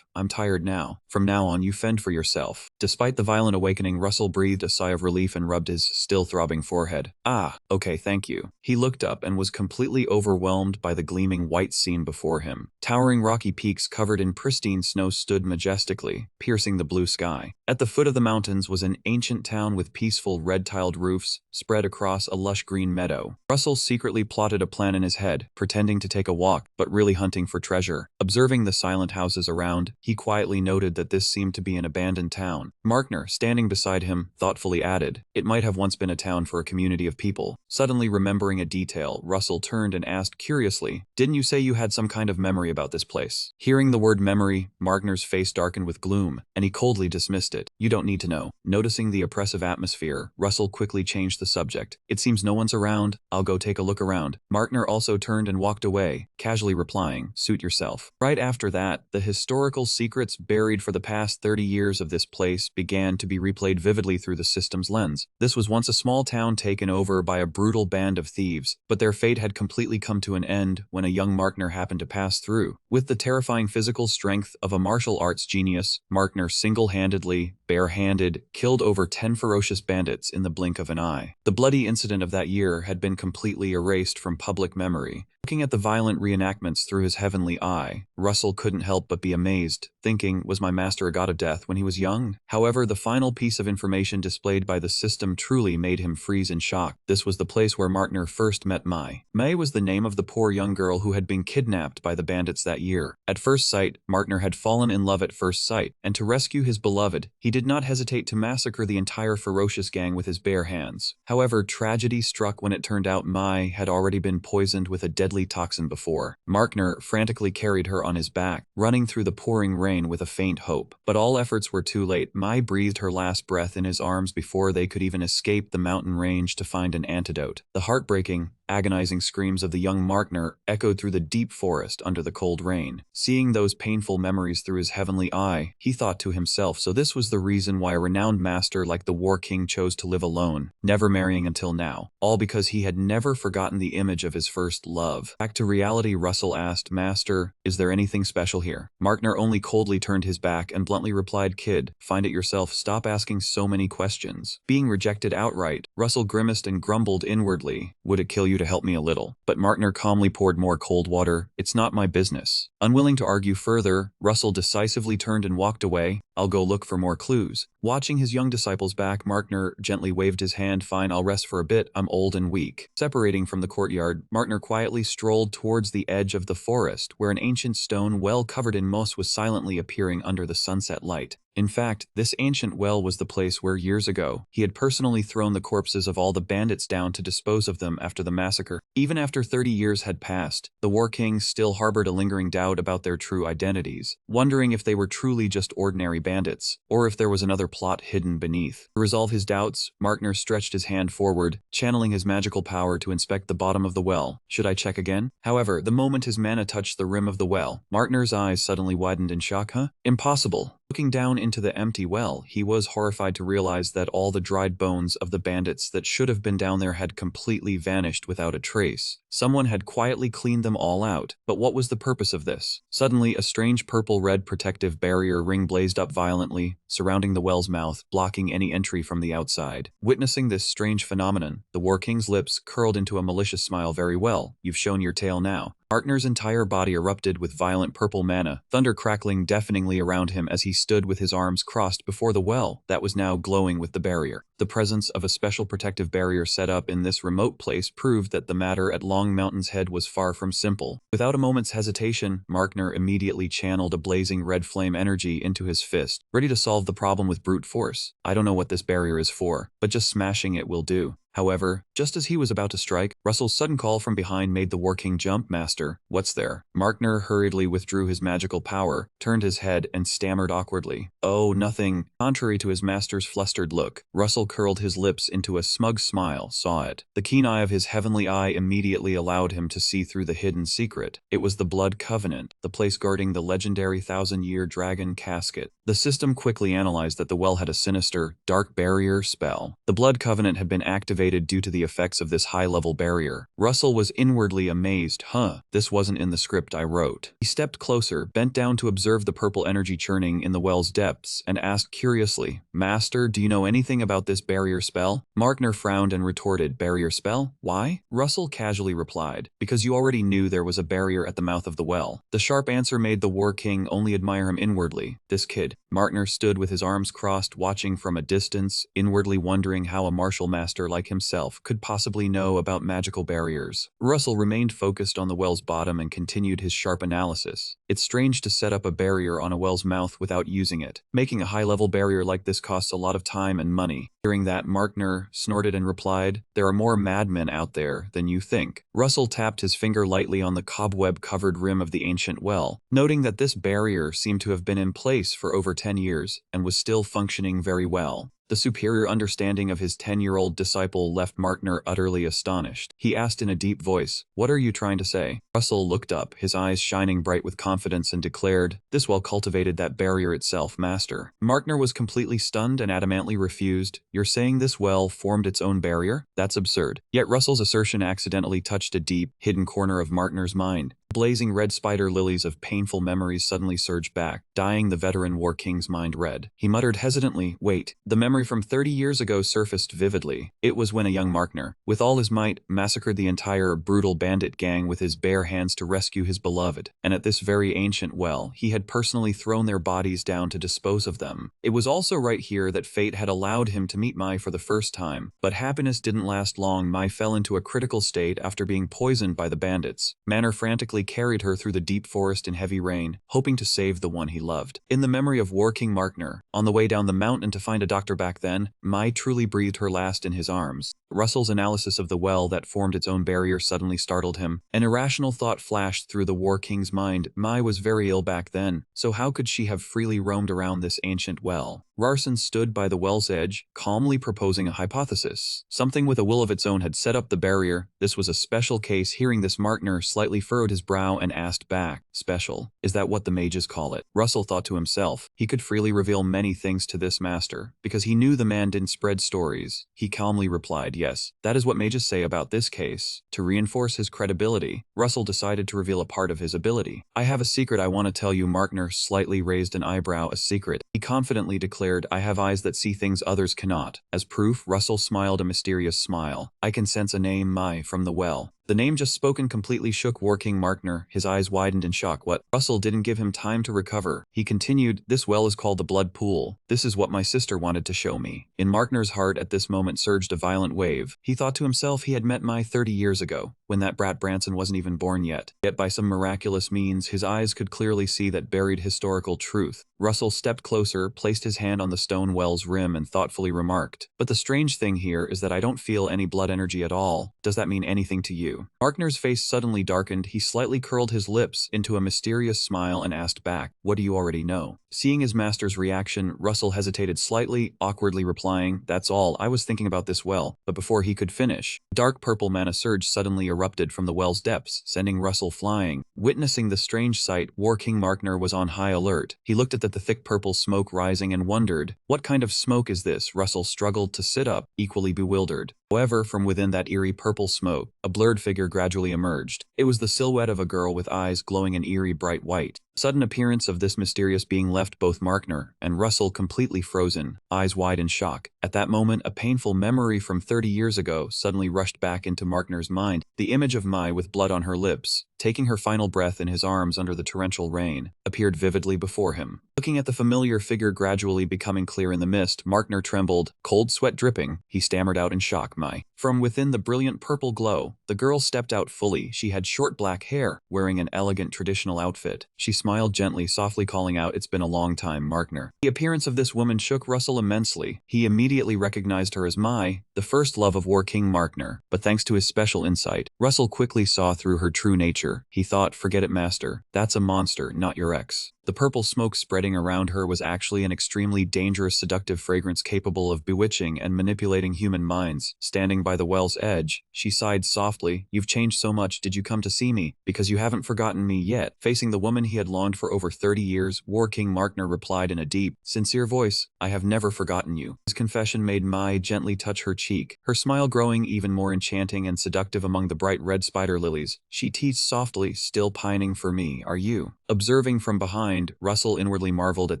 "I'm tired now. From now on, you fend for yourself." Despite the violent awakening, Russell breathed a sigh of relief and rubbed his still throbbing forehead. "Ah, okay, thank you." He looked up and was completely overwhelmed by the gleaming white scene before him. Towering rocky peaks covered in pristine snow stood majestically, piercing the blue sky. At the foot of the mountains was an ancient town with peaceful red-tiled roofs spread across a lush green meadow. Russell secretly plotted a plan in his head, pretending to take a walk, but really hunting for treasure. Observing the silent houses around, he quietly noted that this seemed to be an abandoned town. Markner, standing beside him, thoughtfully added, "It might have once been a town for a community of people." Suddenly remembering a detail, Russell turned and asked curiously, "Didn't you say you had some kind of memory about this place?" Hearing the word memory, Markner's face darkened with gloom, and he coldly dismissed it. "You don't need to know." Noticing the oppressive atmosphere, Russell quickly changed the subject. "It seems no one's around. I'll go take a look around." Markner also turned and walked away, casually replying, "Suit yourself." Right after that, the historical secrets buried for the past 30 years of this place began to be replayed vividly through the system's lens. This was once a small town taken over by a brutal band of thieves, but their fate had completely come to an end when a young Markner happened to pass through. With the terrifying physical strength of a martial arts genius, Markner single-handedly, bare-handed, killed over 10 ferocious bandits in the blink of an eye. The bloody incident of that year had been completely erased from public memory. Looking at the violent reenactments through his heavenly eye, Russell couldn't help but be amazed, thinking, was my master a god of death when he was young? However, the final piece of information displayed by the system truly made him freeze in shock. This was the place where Markner first met Mai. Mai was the name of the poor young girl who had been kidnapped by the bandits that year. At first sight, Markner had fallen in love at first sight, and to rescue his beloved, he did not hesitate to massacre the entire ferocious gang with his bare hands. However, tragedy struck when it turned out Mai had already been poisoned with a deadly toxin before. Markner frantically carried her on his back, running through the pouring rain with a faint hope. But all efforts were too late. Mai breathed her last breath in his arms before they could even escape the mountain range to find an antidote. The heartbreaking, agonizing screams of the young Markner echoed through the deep forest under the cold rain. Seeing those painful memories through his heavenly eye, he thought to himself, so this was the reason why a renowned master like the War King chose to live alone, never marrying until now. All because he had never forgotten the image of his first love. Back to reality, Russell asked, "Master, is there anything special here?" Markner only coldly turned his back and bluntly replied, "Kid, find it yourself. Stop asking so many questions." Being rejected outright, Russell grimaced and grumbled inwardly, "Would it kill you to help me a little?" But Markner calmly poured more cold water. "It's not my business." Unwilling to argue further, Russell decisively turned and walked away. "I'll go look for more clues." Watching his young disciples back, Markner gently waved his hand. "Fine, I'll rest for a bit. I'm old and weak." Separating from the courtyard, Markner quietly strolled towards the edge of the forest, where an ancient stone well covered in moss was silently appearing under the sunset light. In fact, this ancient well was the place where years ago, he had personally thrown the corpses of all the bandits down to dispose of them after the massacre. Even after 30 years had passed, the War King still harbored a lingering doubt about their true identities, wondering if they were truly just ordinary bandits, or if there was another plot hidden beneath. To resolve his doubts, Markner stretched his hand forward, channeling his magical power to inspect the bottom of the well. Should I check again? However, the moment his mana touched the rim of the well, Markner's eyes suddenly widened in shock. Impossible. Looking down into the empty well, he was horrified to realize that all the dried bones of the bandits that should have been down there had completely vanished without a trace. Someone had quietly cleaned them all out. But what was the purpose of this? Suddenly, a strange purple-red protective barrier ring blazed up violently, surrounding the well's mouth, blocking any entry from the outside. Witnessing this strange phenomenon, the War King's lips curled into a malicious smile. "Very well, you've shown your tail now." Markner's entire body erupted with violent purple mana, thunder crackling deafeningly around him as he stood with his arms crossed before the well that was now glowing with the barrier. The presence of a special protective barrier set up in this remote place proved that the matter at Long Mountain's head was far from simple. Without a moment's hesitation, Markner immediately channeled a blazing red flame energy into his fist, ready to solve the problem with brute force. "I don't know what this barrier is for, but just smashing it will do." However, just as he was about to strike, Russell's sudden call from behind made the War King jump. Master, what's there? Markner hurriedly withdrew his magical power, turned his head, and stammered awkwardly. Oh, nothing. Contrary to his master's flustered look, Russell curled his lips into a smug smile, saw it. The keen eye of his heavenly eye immediately allowed him to see through the hidden secret. It was the Blood Covenant, the place guarding the legendary thousand-year dragon casket. The system quickly analyzed that the well had a sinister, dark barrier spell. The Blood Covenant had been activated due to the effects of this high-level barrier. Russell was inwardly amazed. This wasn't in the script I wrote. He stepped closer, bent down to observe the purple energy churning in the well's depths, and asked curiously, Master, do you know anything about this barrier spell? Markner frowned and retorted, Barrier spell? Why? Russell casually replied, Because you already knew there was a barrier at the mouth of the well. The sharp answer made the War King only admire him inwardly. This kid. Markner stood with his arms crossed, watching from a distance, inwardly wondering how a martial master like himself could possibly know about magical barriers. Russell remained focused on the well's bottom and continued his sharp analysis. It's strange to set up a barrier on a well's mouth without using it. Making a high-level barrier like this costs a lot of time and money. Hearing that, Markner snorted and replied, There are more madmen out there than you think. Russell tapped his finger lightly on the cobweb-covered rim of the ancient well, noting that this barrier seemed to have been in place for over 10 years and was still functioning very well. The superior understanding of his 10-year-old disciple left Markner utterly astonished. He asked in a deep voice, What are you trying to say? Russell looked up, his eyes shining bright with confidence, and declared, This well cultivated that barrier itself, Master. Markner was completely stunned and adamantly refused. You're saying this well formed its own barrier? That's absurd. Yet Russell's assertion accidentally touched a deep, hidden corner of Markner's mind. Blazing red spider lilies of painful memories suddenly surged back, dyeing the veteran War King's mind red. He muttered hesitantly, Wait. The memory from 30 years ago surfaced vividly. It was when a young Markner, with all his might, massacred the entire brutal bandit gang with his bare hands to rescue his beloved. And at this very ancient well, he had personally thrown their bodies down to dispose of them. It was also right here that fate had allowed him to meet Mai for the first time. But happiness didn't last long. Mai fell into a critical state after being poisoned by the bandits. Manner frantically carried her through the deep forest in heavy rain, hoping to save the one he loved. In the memory of War King Markner, on the way down the mountain to find a doctor back then, Mai truly breathed her last in his arms. Russell's analysis of the well that formed its own barrier suddenly startled him. An irrational thought flashed through the War King's mind. Mai was very ill back then, so how could she have freely roamed around this ancient well? Rarson stood by the well's edge, calmly proposing a hypothesis. Something with a will of its own had set up the barrier. This was a special case. Hearing this, Markner slightly furrowed his brow and asked back, Special? Is that what the mages call it? Russell thought to himself. He could freely reveal many things to this master, because he knew the man didn't spread stories. He calmly replied, Yes, that is what mages say about this case. To reinforce his credibility, Russell decided to reveal a part of his ability. I have a secret I want to tell you. Markner slightly raised an eyebrow. A secret? He confidently declared, I have eyes that see things others cannot. As proof, Russell smiled a mysterious smile. I can sense a name, Mai, from the well. The name just spoken completely shook War King Markner. His eyes widened in shock. What? Russell didn't give him time to recover. He continued, This well is called the Blood Pool. This is what my sister wanted to show me. In Markner's heart at this moment surged a violent wave. He thought to himself he had met Mai 30 years ago, when that brat Branson wasn't even born yet. Yet by some miraculous means, his eyes could clearly see that buried historical truth. Russell stepped closer, placed his hand on the stone well's rim, and thoughtfully remarked, But the strange thing here is that I don't feel any blood energy at all. Does that mean anything to you? Markner's face suddenly darkened. He slightly curled his lips into a mysterious smile and asked back, What do you already know? Seeing his master's reaction, Russell hesitated slightly, awkwardly replying, That's all. I was thinking about this well. But before he could finish, a dark purple mana surge suddenly erupted from the well's depths, sending Russell flying. Witnessing the strange sight, War King Markner was on high alert. He looked at the thick purple smoke rising and wondered, What kind of smoke is this? Russell struggled to sit up, equally bewildered. However, from within that eerie purple smoke, a blurred figure gradually emerged. It was the silhouette of a girl with eyes glowing an eerie bright white. Sudden appearance of this mysterious being left both Markner and Russell completely frozen, eyes wide in shock. At that moment, a painful memory from 30 years ago suddenly rushed back into Markner's mind, the image of Mai with blood on her lips, taking her final breath in his arms under the torrential rain, appeared vividly before him. Looking at the familiar figure gradually becoming clear in the mist, Markner trembled, cold sweat dripping. He stammered out in shock, "My." From within the brilliant purple glow, the girl stepped out fully. She had short black hair, wearing an elegant traditional outfit. She smiled gently, softly calling out, "It's been a long time, Markner." The appearance of this woman shook Russell immensely. He immediately recognized her as Mai, the first love of War King Markner. But thanks to his special insight, Russell quickly saw through her true nature. He thought, "Forget it, master. That's a monster, not your ex." The purple smoke spreading around her was actually an extremely dangerous seductive fragrance capable of bewitching and manipulating human minds. Standing by the well's edge, she sighed softly, "You've changed so much. Did you come to see me? Because you haven't forgotten me yet." Facing the woman he had longed for over 30 years, War King Markner replied in a deep, sincere voice, "I have never forgotten you." His confession made Mai gently touch her cheek, her smile growing even more enchanting and seductive among the bright red spider lilies. She teased softly, "Still pining for me, are you?" Observing from behind, Russell inwardly marveled at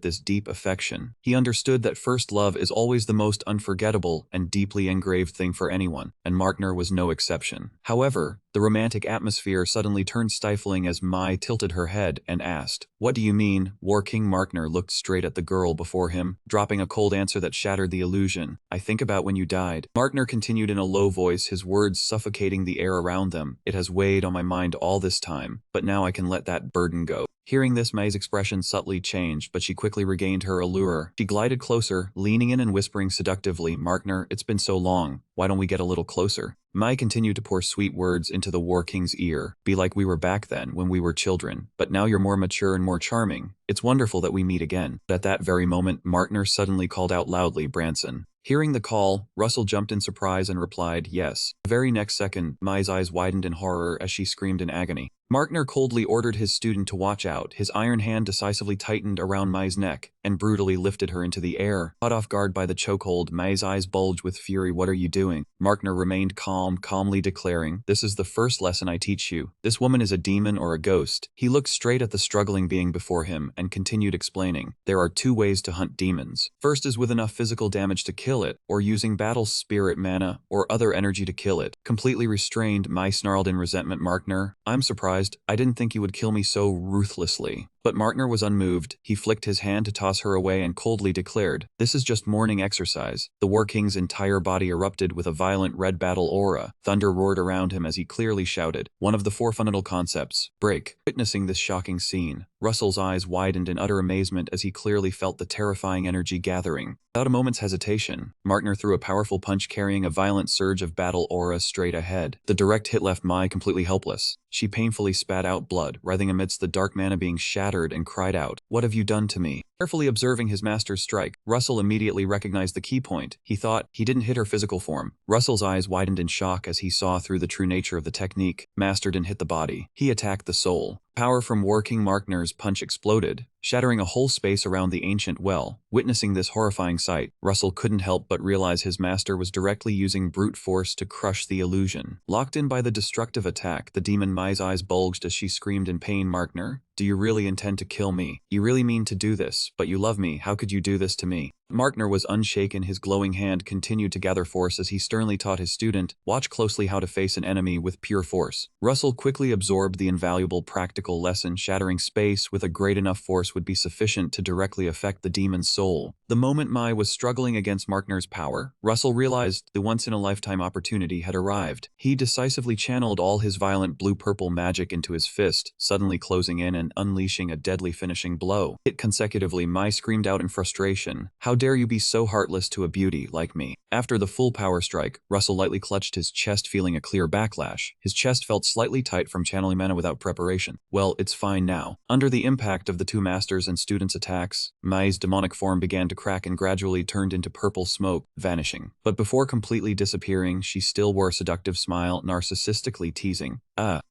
this deep affection. He understood that first love is always the most unforgettable and deeply engraved thing for anyone, and Markner was no exception. However, the romantic atmosphere suddenly turned stifling as Mai tilted her head and asked, "What do you mean?" War King Markner looked straight at the girl before him, dropping a cold answer that shattered the illusion. "I think about when you died." Markner continued in a low voice, his words suffocating the air around them. "It has weighed on my mind all this time, but now I can let that burden go." Hearing this, Mai's expression subtly changed, but she quickly regained her allure. She glided closer, leaning in and whispering seductively, "Markner, it's been so long. Why don't we get a little closer?" Mai continued to pour sweet words into the War King's ear. "Be like we were back then, when we were children. But now you're more mature and more charming. It's wonderful that we meet again." But at that very moment, Markner suddenly called out loudly, "Branson." Hearing the call, Russell jumped in surprise and replied, "Yes." The very next second, Mai's eyes widened in horror as she screamed in agony. Markner coldly ordered his student to watch out. His iron hand decisively tightened around Mai's neck and brutally lifted her into the air. Caught off guard by the chokehold, Mai's eyes bulged with fury. "What are you doing?" Markner remained calm, calmly declaring, "This is the first lesson I teach you. This woman is a demon or a ghost." He looked straight at the struggling being before him and continued explaining, "There are two ways to hunt demons. First is with enough physical damage to kill it, or using battle spirit mana or other energy to kill it." Completely restrained, Mai snarled in resentment, "Markner, I'm surprised. I didn't think you would kill me so ruthlessly." But Markner was unmoved. He flicked his hand to toss her away and coldly declared, "This is just morning exercise." The War King's entire body erupted with a violent red battle aura. Thunder roared around him as he clearly shouted, "One of the four fundamental concepts, break." Witnessing this shocking scene, Russell's eyes widened in utter amazement as he clearly felt the terrifying energy gathering. Without a moment's hesitation, Markner threw a powerful punch carrying a violent surge of battle aura straight ahead. The direct hit left Mai completely helpless. She painfully spat out blood, writhing amidst the dark mana being shattered, and cried out, "What have you done to me?" Carefully observing his master's strike, Russell immediately recognized the key point. He thought he didn't hit her physical form. Russell's eyes widened in shock as he saw through the true nature of the technique. Master didn't hit the body. He attacked the soul. Power from War King Markner's punch exploded, shattering a whole space around the ancient well. Witnessing this horrifying sight, Russell couldn't help but realize his master was directly using brute force to crush the illusion. Locked in by the destructive attack, the demon Mai's eyes bulged as she screamed in pain, "Markner, do you really intend to kill me? You really mean to do this? But you love me. How could you do this to me?" Markner was unshaken. His glowing hand continued to gather force as he sternly taught his student, "Watch closely how to face an enemy with pure force." Russell quickly absorbed the invaluable practical lesson. Shattering space with a great enough force would be sufficient to directly affect the demon's soul. The moment Mai was struggling against Markner's power, Russell realized the once-in-a-lifetime opportunity had arrived. He decisively channeled all his violent blue-purple magic into his fist, suddenly closing in and unleashing a deadly finishing blow. Hit consecutively, Mai screamed out in frustration, "How dare you be so heartless to a beauty like me?" After the full power strike, Russell lightly clutched his chest, feeling a clear backlash. His chest felt slightly tight from channeling mana without preparation. "Well, it's fine now." Under the impact of the two masters' and students' attacks, Mai's demonic form began to crack and gradually turned into purple smoke, vanishing. But before completely disappearing, she still wore a seductive smile, narcissistically teasing,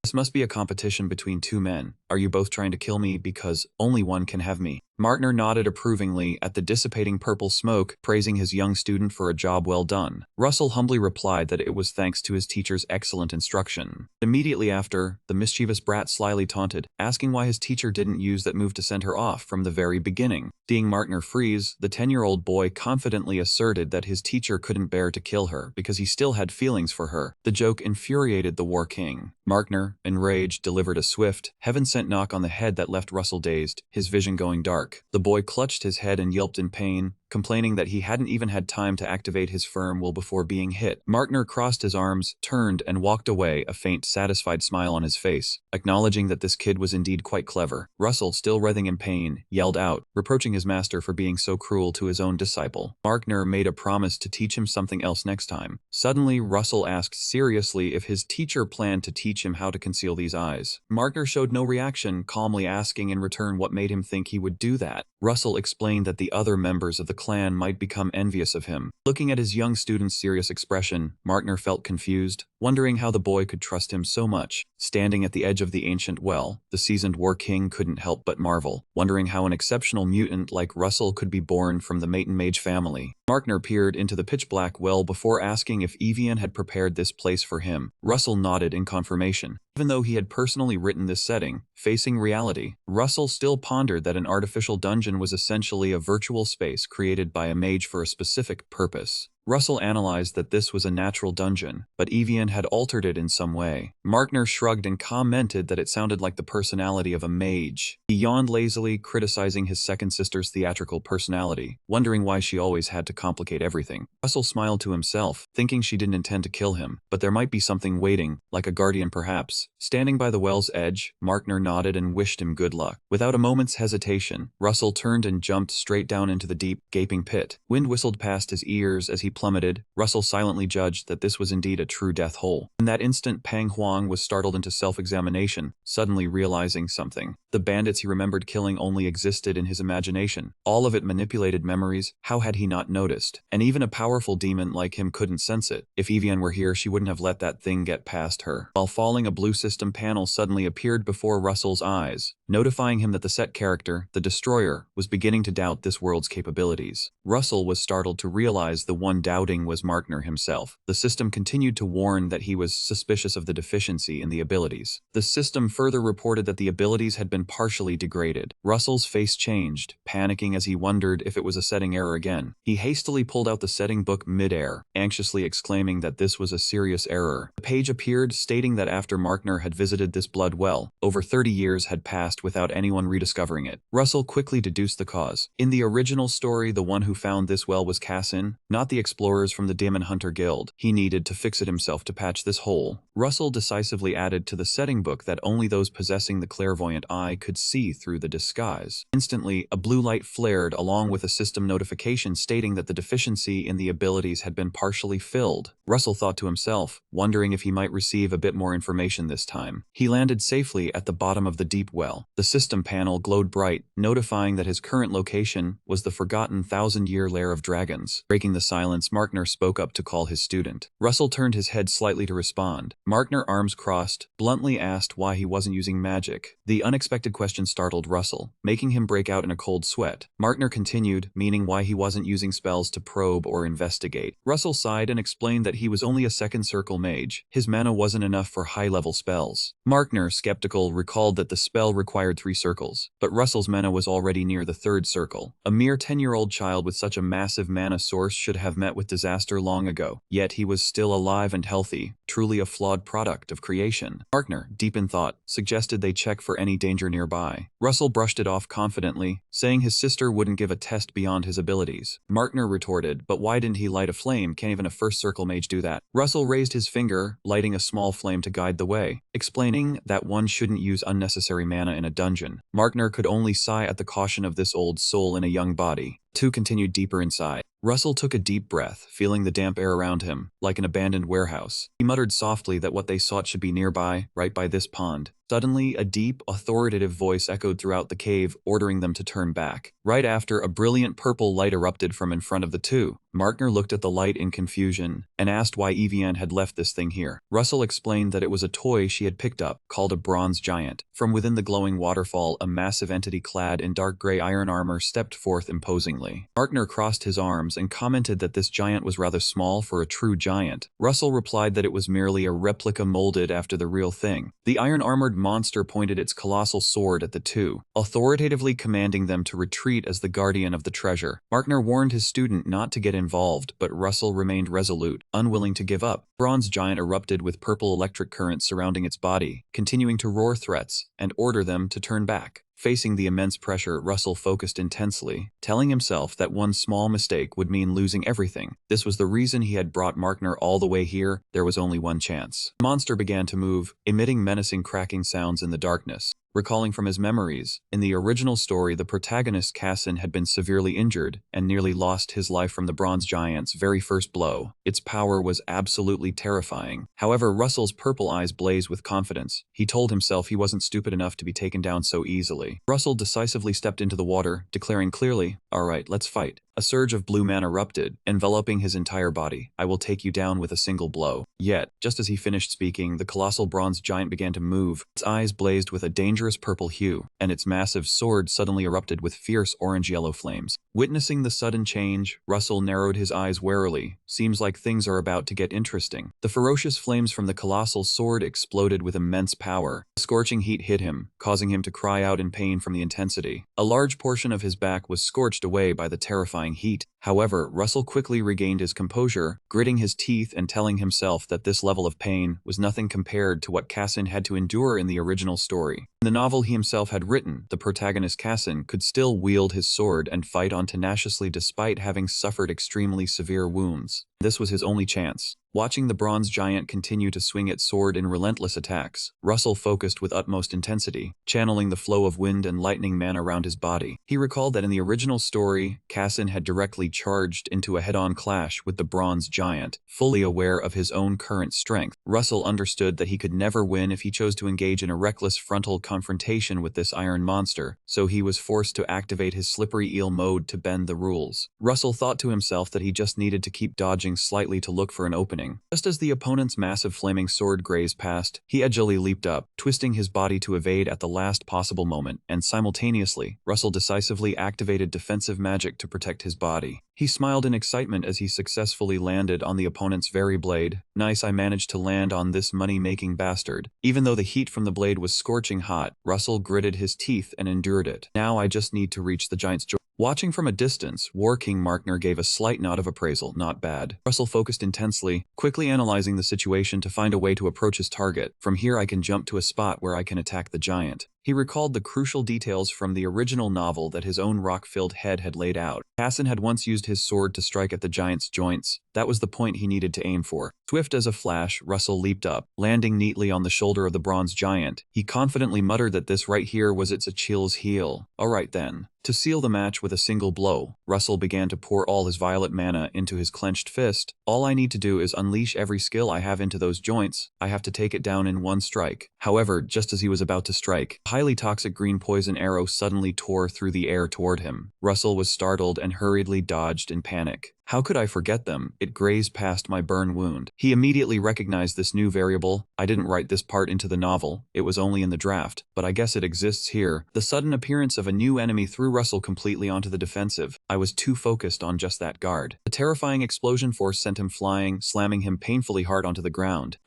"This must be a competition between two men. Are you both trying to kill me because only one can have me?" Markner nodded approvingly at the dissipating purple smoke, praising his young student for a job well done. Russell humbly replied that it was thanks to his teacher's excellent instruction. Immediately after, the mischievous brat slyly taunted, asking why his teacher didn't use that move to send her off from the very beginning. Seeing Markner freeze, the 10-year-old boy confidently asserted that his teacher couldn't bear to kill her because he still had feelings for her. The joke infuriated the War King. Markner, enraged, delivered a swift, heaven-sent knock on the head that left Russell dazed, his vision going dark. The boy clutched his head and yelped in pain, complaining that he hadn't even had time to activate his firm will before being hit. Markner crossed his arms, turned, and walked away, a faint, satisfied smile on his face, acknowledging that this kid was indeed quite clever. Russell, still writhing in pain, yelled out, reproaching his master for being so cruel to his own disciple. Markner made a promise to teach him something else next time. Suddenly, Russell asked seriously if his teacher planned to teach him how to conceal these eyes. Markner showed no reaction, calmly asking in return what made him think he would do that. Russell explained that the other members of the clan might become envious of him. Looking at his young student's serious expression, Markner felt confused, wondering how the boy could trust him so much. Standing at the edge of the ancient well, the seasoned war king couldn't help but marvel, wondering how an exceptional mutant like Russell could be born from the Maiden Mage family. Markner peered into the pitch-black well before asking if Evian had prepared this place for him. Russell nodded in confirmation. Even though he had personally written this setting, facing reality, Russell still pondered that an artificial dungeon was essentially a virtual space created by a mage for a specific purpose. Russell analyzed that this was a natural dungeon, but Evian had altered it in some way. Markner shrugged and commented that it sounded like the personality of a mage. He yawned lazily, criticizing his second sister's theatrical personality, wondering why she always had to complicate everything. Russell smiled to himself, thinking she didn't intend to kill him, but there might be something waiting, like a guardian perhaps. Standing by the well's edge, Markner nodded and wished him good luck. Without a moment's hesitation, Russell turned and jumped straight down into the deep, gaping pit. Wind whistled past his ears as he plummeted. Russell silently judged that this was indeed a true death hole. In that instant, Pang Huang was startled into self-examination, suddenly realizing something. The bandits he remembered killing only existed in his imagination. All of it manipulated memories. How had he not noticed? And even a powerful demon like him couldn't sense it. If Evian were here, she wouldn't have let that thing get past her. While falling, a blue system panel suddenly appeared before Russell's eyes, notifying him that the set character, the Destroyer, was beginning to doubt this world's capabilities. Russell was startled to realize the one doubting was Markner himself. The system continued to warn that he was suspicious of the deficiency in the abilities. The system further reported that the abilities had been partially degraded. Russell's face changed, panicking as he wondered if it was a setting error again. He hastily pulled out the setting book mid-air, anxiously exclaiming that this was a serious error. The page appeared stating that after Markner had visited this blood well, over 30 years had passed without anyone rediscovering it. Russell quickly deduced the cause. In the original story, the one who found this well was Cassin, not the explorers from the Demon Hunter Guild. He needed to fix it himself to patch this hole. Russell decisively added to the setting book that only those possessing the clairvoyant eye could see through the disguise. Instantly, a blue light flared along with a system notification stating that the deficiency in the abilities had been partially filled. Russell thought to himself, wondering if he might receive a bit more information this time. He landed safely at the bottom of the deep well. The system panel glowed bright, notifying that his current location was the forgotten thousand-year lair of dragons. Breaking the silence, Markner spoke up to call his student. Russell turned his head slightly to respond. Markner, arms crossed, bluntly asked why he wasn't using magic. The unexpected question startled Russell, making him break out in a cold sweat. Markner continued, meaning why he wasn't using spells to probe or investigate. Russell sighed and explained that he was only a second circle mage. His mana wasn't enough for high-level spells. Markner, skeptical, recalled that the spell required 3 circles, but Russell's mana was already near the 3rd circle. A mere 10-year-old child with such a massive mana source should have met with disaster long ago, yet he was still alive and healthy, truly a flawed product of creation. Markner, deep in thought, suggested they check for any danger nearby. Russell brushed it off confidently, saying his sister wouldn't give a test beyond his abilities. Markner retorted, but why didn't he light a flame? Can't even a first circle mage do that? Russell raised his finger, lighting a small flame to guide the way, explaining that one shouldn't use unnecessary mana in a dungeon. Markner could only sigh at the caution of this old soul in a young body. Two continued deeper inside. Russell took a deep breath, feeling the damp air around him, like an abandoned warehouse. He muttered softly that what they sought should be nearby, right by this pond. Suddenly, a deep, authoritative voice echoed throughout the cave, ordering them to turn back. Right after, a brilliant purple light erupted from in front of the two. Markner looked at the light in confusion, and asked why Evian had left this thing here. Russell explained that it was a toy she had picked up, called a bronze giant. From within the glowing waterfall, a massive entity clad in dark gray iron armor stepped forth imposingly. Markner crossed his arms and commented that this giant was rather small for a true giant. Russell replied that it was merely a replica molded after the real thing. The iron-armored monster pointed its colossal sword at the two, authoritatively commanding them to retreat as the guardian of the treasure. Markner warned his student not to get involved, but Russell remained resolute, unwilling to give up. Bronze giant erupted with purple electric currents surrounding its body, continuing to roar threats and order them to turn back. Facing the immense pressure, Russell focused intensely, telling himself that one small mistake would mean losing everything. This was the reason he had brought Markner all the way here. There was only one chance. The monster began to move, emitting menacing cracking sounds in the darkness. Recalling from his memories, in the original story the protagonist Cassin had been severely injured and nearly lost his life from the bronze giant's very first blow. Its power was absolutely terrifying. However, Russell's purple eyes blazed with confidence. He told himself he wasn't stupid enough to be taken down so easily. Russell decisively stepped into the water, declaring clearly, "Alright, let's fight." A surge of blue mana erupted, enveloping his entire body. "I will take you down with a single blow." Yet, just as he finished speaking, the colossal bronze giant began to move. Its eyes blazed with a dangerous purple hue, and its massive sword suddenly erupted with fierce orange-yellow flames. Witnessing the sudden change, Russell narrowed his eyes warily. Seems like things are about to get interesting. The ferocious flames from the colossal sword exploded with immense power. A scorching heat hit him, causing him to cry out in pain from the intensity. A large portion of his back was scorched away by the terrifying heat. However, Russell quickly regained his composure, gritting his teeth and telling himself that this level of pain was nothing compared to what Cassin had to endure in the original story. In the novel he himself had written, the protagonist Cassin could still wield his sword and fight on tenaciously despite having suffered extremely severe wounds. This was his only chance. Watching the bronze giant continue to swing its sword in relentless attacks, Russell focused with utmost intensity, channeling the flow of wind and lightning mana around his body. He recalled that in the original story, Cassin had directly charged into a head-on clash with the bronze giant, fully aware of his own current strength. Russell understood that he could never win if he chose to engage in a reckless frontal confrontation with this iron monster, so he was forced to activate his slippery eel mode to bend the rules. Russell thought to himself that he just needed to keep dodging slightly to look for an opening. Just as the opponent's massive flaming sword grazed past, he edgily leaped up, twisting his body to evade at the last possible moment, and simultaneously, Russell decisively activated defensive magic to protect his body. He smiled in excitement as he successfully landed on the opponent's very blade. "Nice, I managed to land on this money-making bastard." Even though the heat from the blade was scorching hot, Russell gritted his teeth and endured it. "Now I just need to reach the giant's jaw." Watching from a distance, War King Markner gave a slight nod of appraisal. "Not bad." Russell focused intensely, quickly analyzing the situation to find a way to approach his target. "From here I can jump to a spot where I can attack the giant." He recalled the crucial details from the original novel that his own rock-filled head had laid out. Cassin had once used his sword to strike at the giant's joints. That was the point he needed to aim for. Swift as a flash, Russell leaped up, landing neatly on the shoulder of the bronze giant. He confidently muttered that this right here was its Achilles heel. "Alright then." To seal the match with a single blow, Russell began to pour all his violet mana into his clenched fist. "All I need to do is unleash every skill I have into those joints. I have to take it down in one strike." However, just as he was about to strike, a highly toxic green poison arrow suddenly tore through the air toward him. Russell was startled and hurriedly dodged in panic. "How could I forget them? It grazed past my burn wound." He immediately recognized this new variable. "I didn't write this part into the novel. It was only in the draft, but I guess it exists here." The sudden appearance of a new enemy threw Russell completely onto the defensive. "I was too focused on just that guard." The terrifying explosion force sent him flying, slamming him painfully hard onto the ground.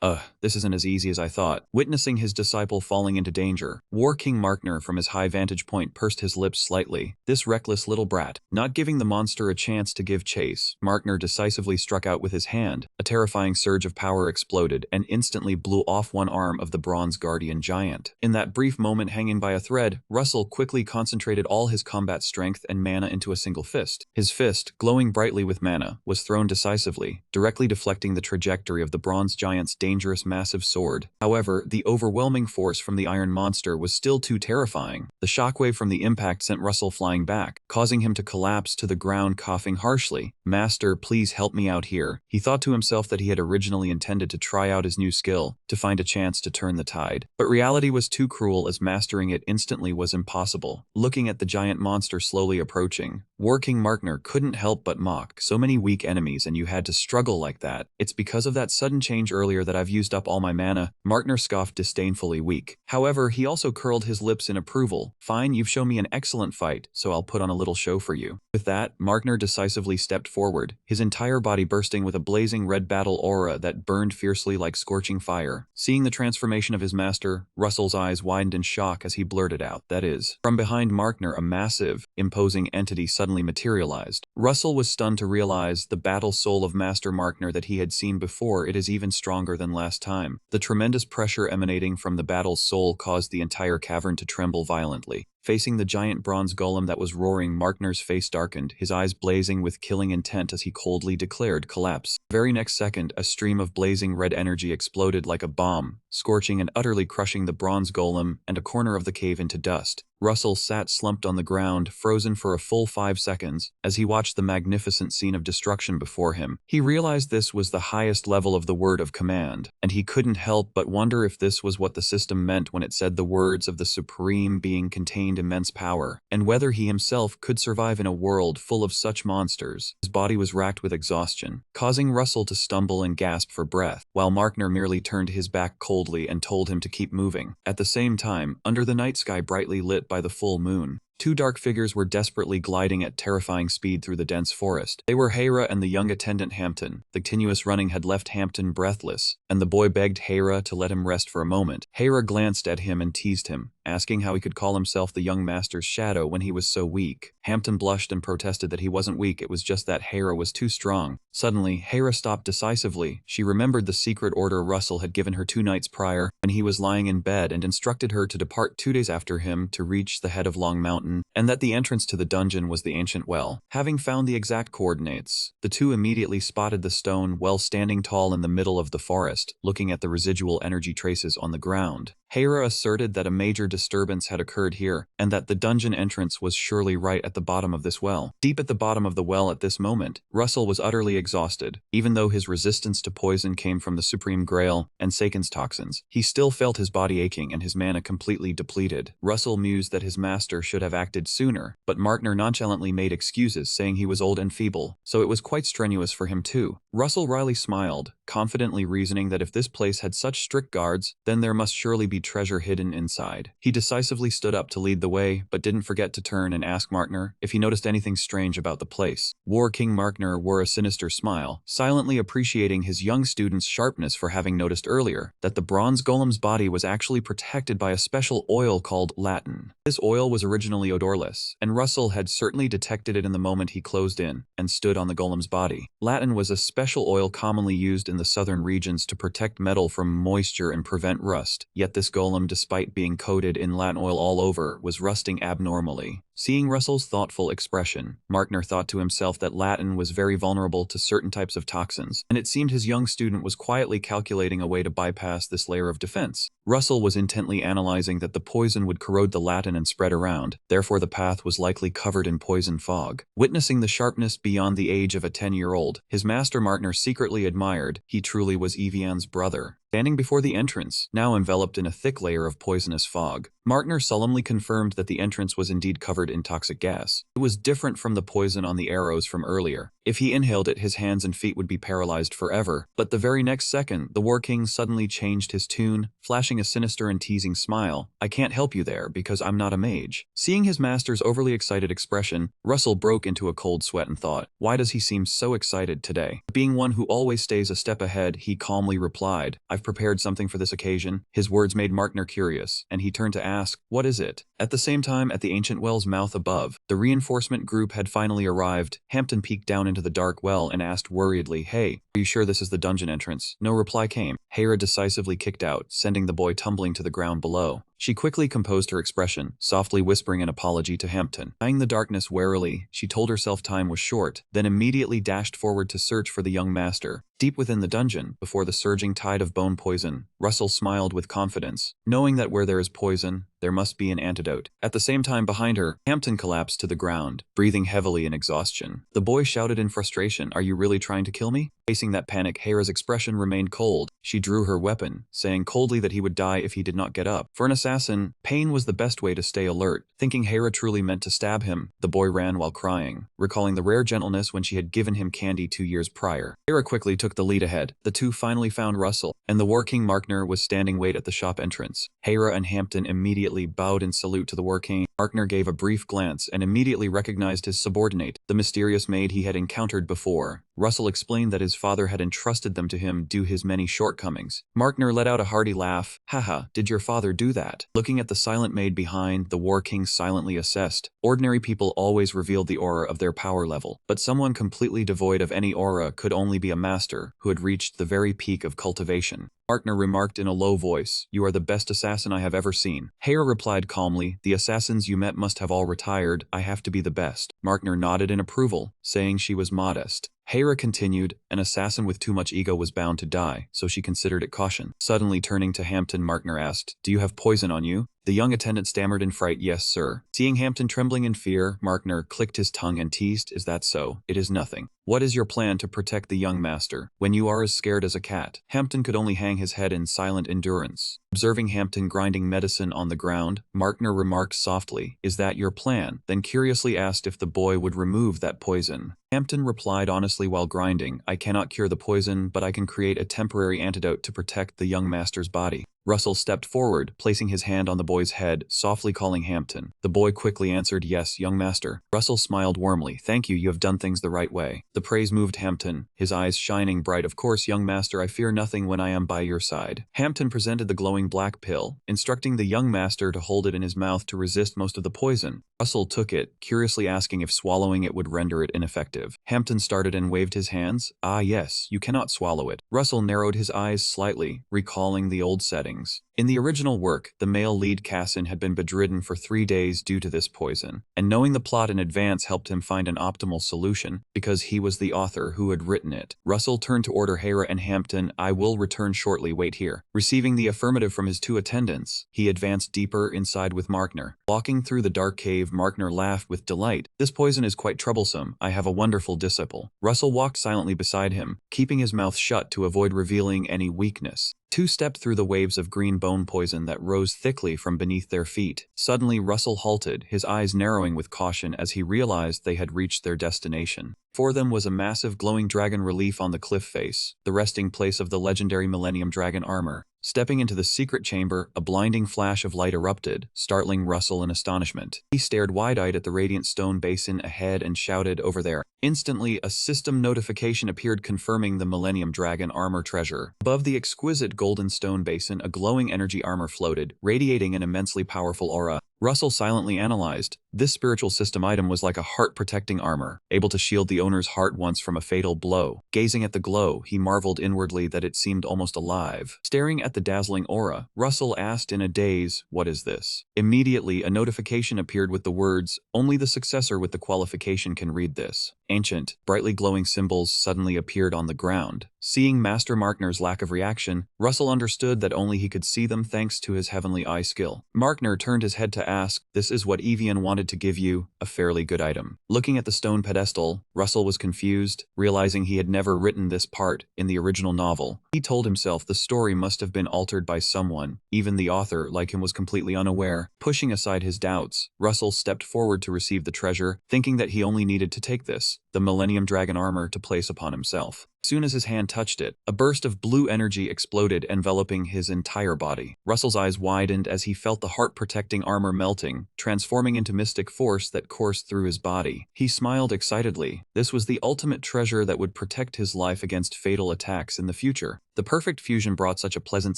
This isn't as easy as I thought." Witnessing his disciple falling into danger, War King Markner from his high vantage point pursed his lips slightly. This reckless little brat. Not giving the monster a chance to give chase, Markner decisively struck out with his hand. A terrifying surge of power exploded and instantly blew off one arm of the bronze guardian giant. In that brief moment hanging by a thread, Russell quickly concentrated all his combat strength and mana into a single fist. His fist, glowing brightly with mana, was thrown decisively, directly deflecting the trajectory of the bronze giant's dangerous massive sword. However, the overwhelming force from the iron monster was still too terrifying. The shockwave from the impact sent Russell flying back, causing him to collapse to the ground coughing harshly. "Master, please help me out here." He thought to himself that he had originally intended to try out his new skill, to find a chance to turn the tide. But reality was too cruel as mastering it instantly was impossible. Looking at the giant monster slowly approaching, War King Markner couldn't help but mock. "So many weak enemies and you had to struggle like that. It's because of that sudden change earlier that I've used up all my mana." Markner scoffed disdainfully. "Weak." However, he also curled his lips in approval. "Fine, you've shown me an excellent fight, so I'll put on a little show for you." With that, Markner decisively stepped forward forward, his entire body bursting with a blazing red battle aura that burned fiercely like scorching fire. Seeing the transformation of his master, Russell's eyes widened in shock as he blurted out, "That is." From behind Markner, a massive, imposing entity suddenly materialized. Russell was stunned to realize the battle soul of Master Markner that he had seen before. It is even stronger than last time. The tremendous pressure emanating from the battle's soul caused the entire cavern to tremble violently. Facing the giant bronze golem that was roaring, Markner's face darkened, his eyes blazing with killing intent as he coldly declared, "Collapse." The very next second, a stream of blazing red energy exploded like a bomb, scorching and utterly crushing the bronze golem and a corner of the cave into dust. Russell sat slumped on the ground, frozen for a full 5 seconds, as he watched the magnificent scene of destruction before him. He realized this was the highest level of the word of command, and he couldn't help but wonder if this was what the system meant when it said the words of the Supreme Being contained immense power, and whether he himself could survive in a world full of such monsters. His body was racked with exhaustion, causing Russell to stumble and gasp for breath, while Markner merely turned his back coldly and told him to keep moving. At the same time, under the night sky brightly lit by the full moon, 2 dark figures were desperately gliding at terrifying speed through the dense forest. They were Hera and the young attendant Hampton. The continuous running had left Hampton breathless, and the boy begged Hera to let him rest for a moment. Hera glanced at him and teased him, asking how he could call himself the young master's shadow when he was so weak. Hampton blushed and protested that he wasn't weak, it was just that Hera was too strong. Suddenly, Hera stopped decisively. She remembered the secret order Russell had given her 2 nights prior when he was lying in bed and instructed her to depart 2 days after him to reach the head of Long Mountain, and that the entrance to the dungeon was the ancient well. Having found the exact coordinates, the 2 immediately spotted the stone well standing tall in the middle of the forest, looking at the residual energy traces on the ground. Hera asserted that a major disturbance had occurred here, and that the dungeon entrance was surely right at the bottom of this well. Deep at the bottom of the well at this moment, Russell was utterly exhausted. Even though his resistance to poison came from the Supreme Grail and Saken's toxins, he still felt his body aching and his mana completely depleted. Russell mused that his master should have acted sooner, but Markner nonchalantly made excuses, saying he was old and feeble, so it was quite strenuous for him too. Russell wryly smiled, confidently reasoning that if this place had such strict guards, then there must surely be treasure hidden inside. He decisively stood up to lead the way, but didn't forget to turn and ask Markner if he noticed anything strange about the place. War King Markner wore a sinister smile, silently appreciating his young student's sharpness for having noticed earlier that the bronze golem's body was actually protected by a special oil called Latin. This oil was originally odorless, and Russell had certainly detected it in the moment he closed in and stood on the golem's body. Latin was a special oil commonly used in the southern regions to protect metal from moisture and prevent rust, yet this golem, despite being coated in Latin oil all over, was rusting abnormally. Seeing Russell's thoughtful expression, Markner thought to himself that Latin was very vulnerable to certain types of toxins, and it seemed his young student was quietly calculating a way to bypass this layer of defense. Russell was intently analyzing that the poison would corrode the Latin and spread around, therefore the path was likely covered in poison fog. Witnessing the sharpness beyond the age of a 10-year-old, his master Markner secretly admired. He truly was Evian's brother. Standing before the entrance, now enveloped in a thick layer of poisonous fog, Markner solemnly confirmed that the entrance was indeed covered in toxic gas. It was different from the poison on the arrows from earlier. If he inhaled it, his hands and feet would be paralyzed forever. But the very next second, the War King suddenly changed his tune, flashing a sinister and teasing smile. "I can't help you there, because I'm not a mage." Seeing his master's overly excited expression, Russell broke into a cold sweat and thought, why does he seem so excited today? Being one who always stays a step ahead, he calmly replied, "I've prepared something for this occasion." His words made Markner curious, and he turned to ask, "What is it?" At the same time, at the ancient well's mouth above, the reinforcement group had finally arrived. Hampton peeked down into the dark well and asked worriedly, "Hey, are you sure this is the dungeon entrance?" No reply came. Hera decisively kicked out, sending the boy tumbling to the ground below. She quickly composed her expression, softly whispering an apology to Hampton. Eyeing the darkness warily, she told herself time was short, then immediately dashed forward to search for the young master. Deep within the dungeon, before the surging tide of bone poison, Russell smiled with confidence, knowing that where there is poison, there must be an antidote. At the same time behind her, Hampton collapsed to the ground, breathing heavily in exhaustion. The boy shouted in frustration, "Are you really trying to kill me?" Facing that panic, Hera's expression remained cold. She drew her weapon, saying coldly that he would die if he did not get up. For an assassin, pain was the best way to stay alert. Thinking Hera truly meant to stab him, the boy ran while crying, recalling the rare gentleness when she had given him candy 2 years prior. Hera quickly took the lead ahead. The two finally found Russell, and the War King Markner was standing wait at the shop entrance. Hera and Hampton immediately immediately bowed in salute to the War King. Markner gave a brief glance and immediately recognized his subordinate, the mysterious maid he had encountered before. Russell explained that his father had entrusted them to him due his many shortcomings. Markner let out a hearty laugh. Haha, did your father do that? Looking at the silent maid behind, the War King silently assessed. Ordinary people always revealed the aura of their power level, but someone completely devoid of any aura could only be a master who had reached the very peak of cultivation. Markner remarked in a low voice, "You are the best assassin I have ever seen." Hera replied calmly, "The assassins you met must have all retired. I have to be the best." Markner nodded in approval, saying she was modest. Hera continued, "An assassin with too much ego was bound to die, so she considered it caution." Suddenly turning to Hampton, Markner asked, "Do you have poison on you?" The young attendant stammered in fright, "Yes, sir." Seeing Hampton trembling in fear, Markner clicked his tongue and teased, "Is that so? It is nothing. What is your plan to protect the young master, when you are as scared as a cat?" Hampton could only hang his head in silent endurance. Observing Hampton grinding medicine on the ground, Markner remarked softly, "Is that your plan?" Then curiously asked if the boy would remove that poison. Hampton replied honestly while grinding, "I cannot cure the poison, but I can create a temporary antidote to protect the young master's body." Russell stepped forward, placing his hand on the boy's head, softly calling Hampton. The boy quickly answered, "Yes, young master." Russell smiled warmly. "Thank you, you have done things the right way." The praise moved Hampton, his eyes shining bright. "Of course, young master, I fear nothing when I am by your side." Hampton presented the glowing black pill, instructing the young master to hold it in his mouth to resist most of the poison. Russell took it, curiously asking if swallowing it would render it ineffective. Hampton started and waved his hands. "Ah yes, you cannot swallow it." Russell narrowed his eyes slightly, recalling the old settings. In the original work, the male lead Cassin had been bedridden for 3 days due to this poison, and knowing the plot in advance helped him find an optimal solution, because he was the author who had written it. Russell turned to order Hera and Hampton, "I will return shortly, wait here." Receiving the affirmative from his two attendants, he advanced deeper inside with Markner. Walking through the dark cave, Markner laughed with delight. "This poison is quite troublesome. I have a wonderful disciple." Russell walked silently beside him, keeping his mouth shut to avoid revealing any weakness. Two stepped through the waves of green bone poison that rose thickly from beneath their feet. Suddenly Russell halted, his eyes narrowing with caution as he realized they had reached their destination. For them was a massive glowing dragon relief on the cliff face, the resting place of the legendary Millennium Dragon armor. Stepping into the secret chamber, a blinding flash of light erupted, startling Russell in astonishment. He stared wide-eyed at the radiant stone basin ahead and shouted, "Over there." Instantly, a system notification appeared confirming the Millennium Dragon armor treasure. Above the exquisite golden stone basin, a glowing energy armor floated, radiating an immensely powerful aura. Russell silently analyzed. This spiritual system item was like a heart-protecting armor, able to shield the owner's heart once from a fatal blow. Gazing at the glow, he marveled inwardly that it seemed almost alive. Staring at the dazzling aura, Russell asked in a daze, "What is this?" Immediately, a notification appeared with the words, "Only the successor with the qualification can read this." Ancient, brightly glowing symbols suddenly appeared on the ground. Seeing Master Markner's lack of reaction, Russell understood that only he could see them thanks to his heavenly eye skill. Markner turned his head to ask, "This is what Evian wanted to give you, a fairly good item." Looking at the stone pedestal, Russell was confused, realizing he had never written this part in the original novel. He told himself the story must have been altered by someone, even the author, like him, was completely unaware. Pushing aside his doubts, Russell stepped forward to receive the treasure, thinking that he only needed to take this, the Millennium Dragon armor, to place upon himself. Soon as his hand touched it, a burst of blue energy exploded, enveloping his entire body. Russell's eyes widened as he felt the heart-protecting armor melting, transforming into mystic force that coursed through his body. He smiled excitedly. This was the ultimate treasure that would protect his life against fatal attacks in the future. The perfect fusion brought such a pleasant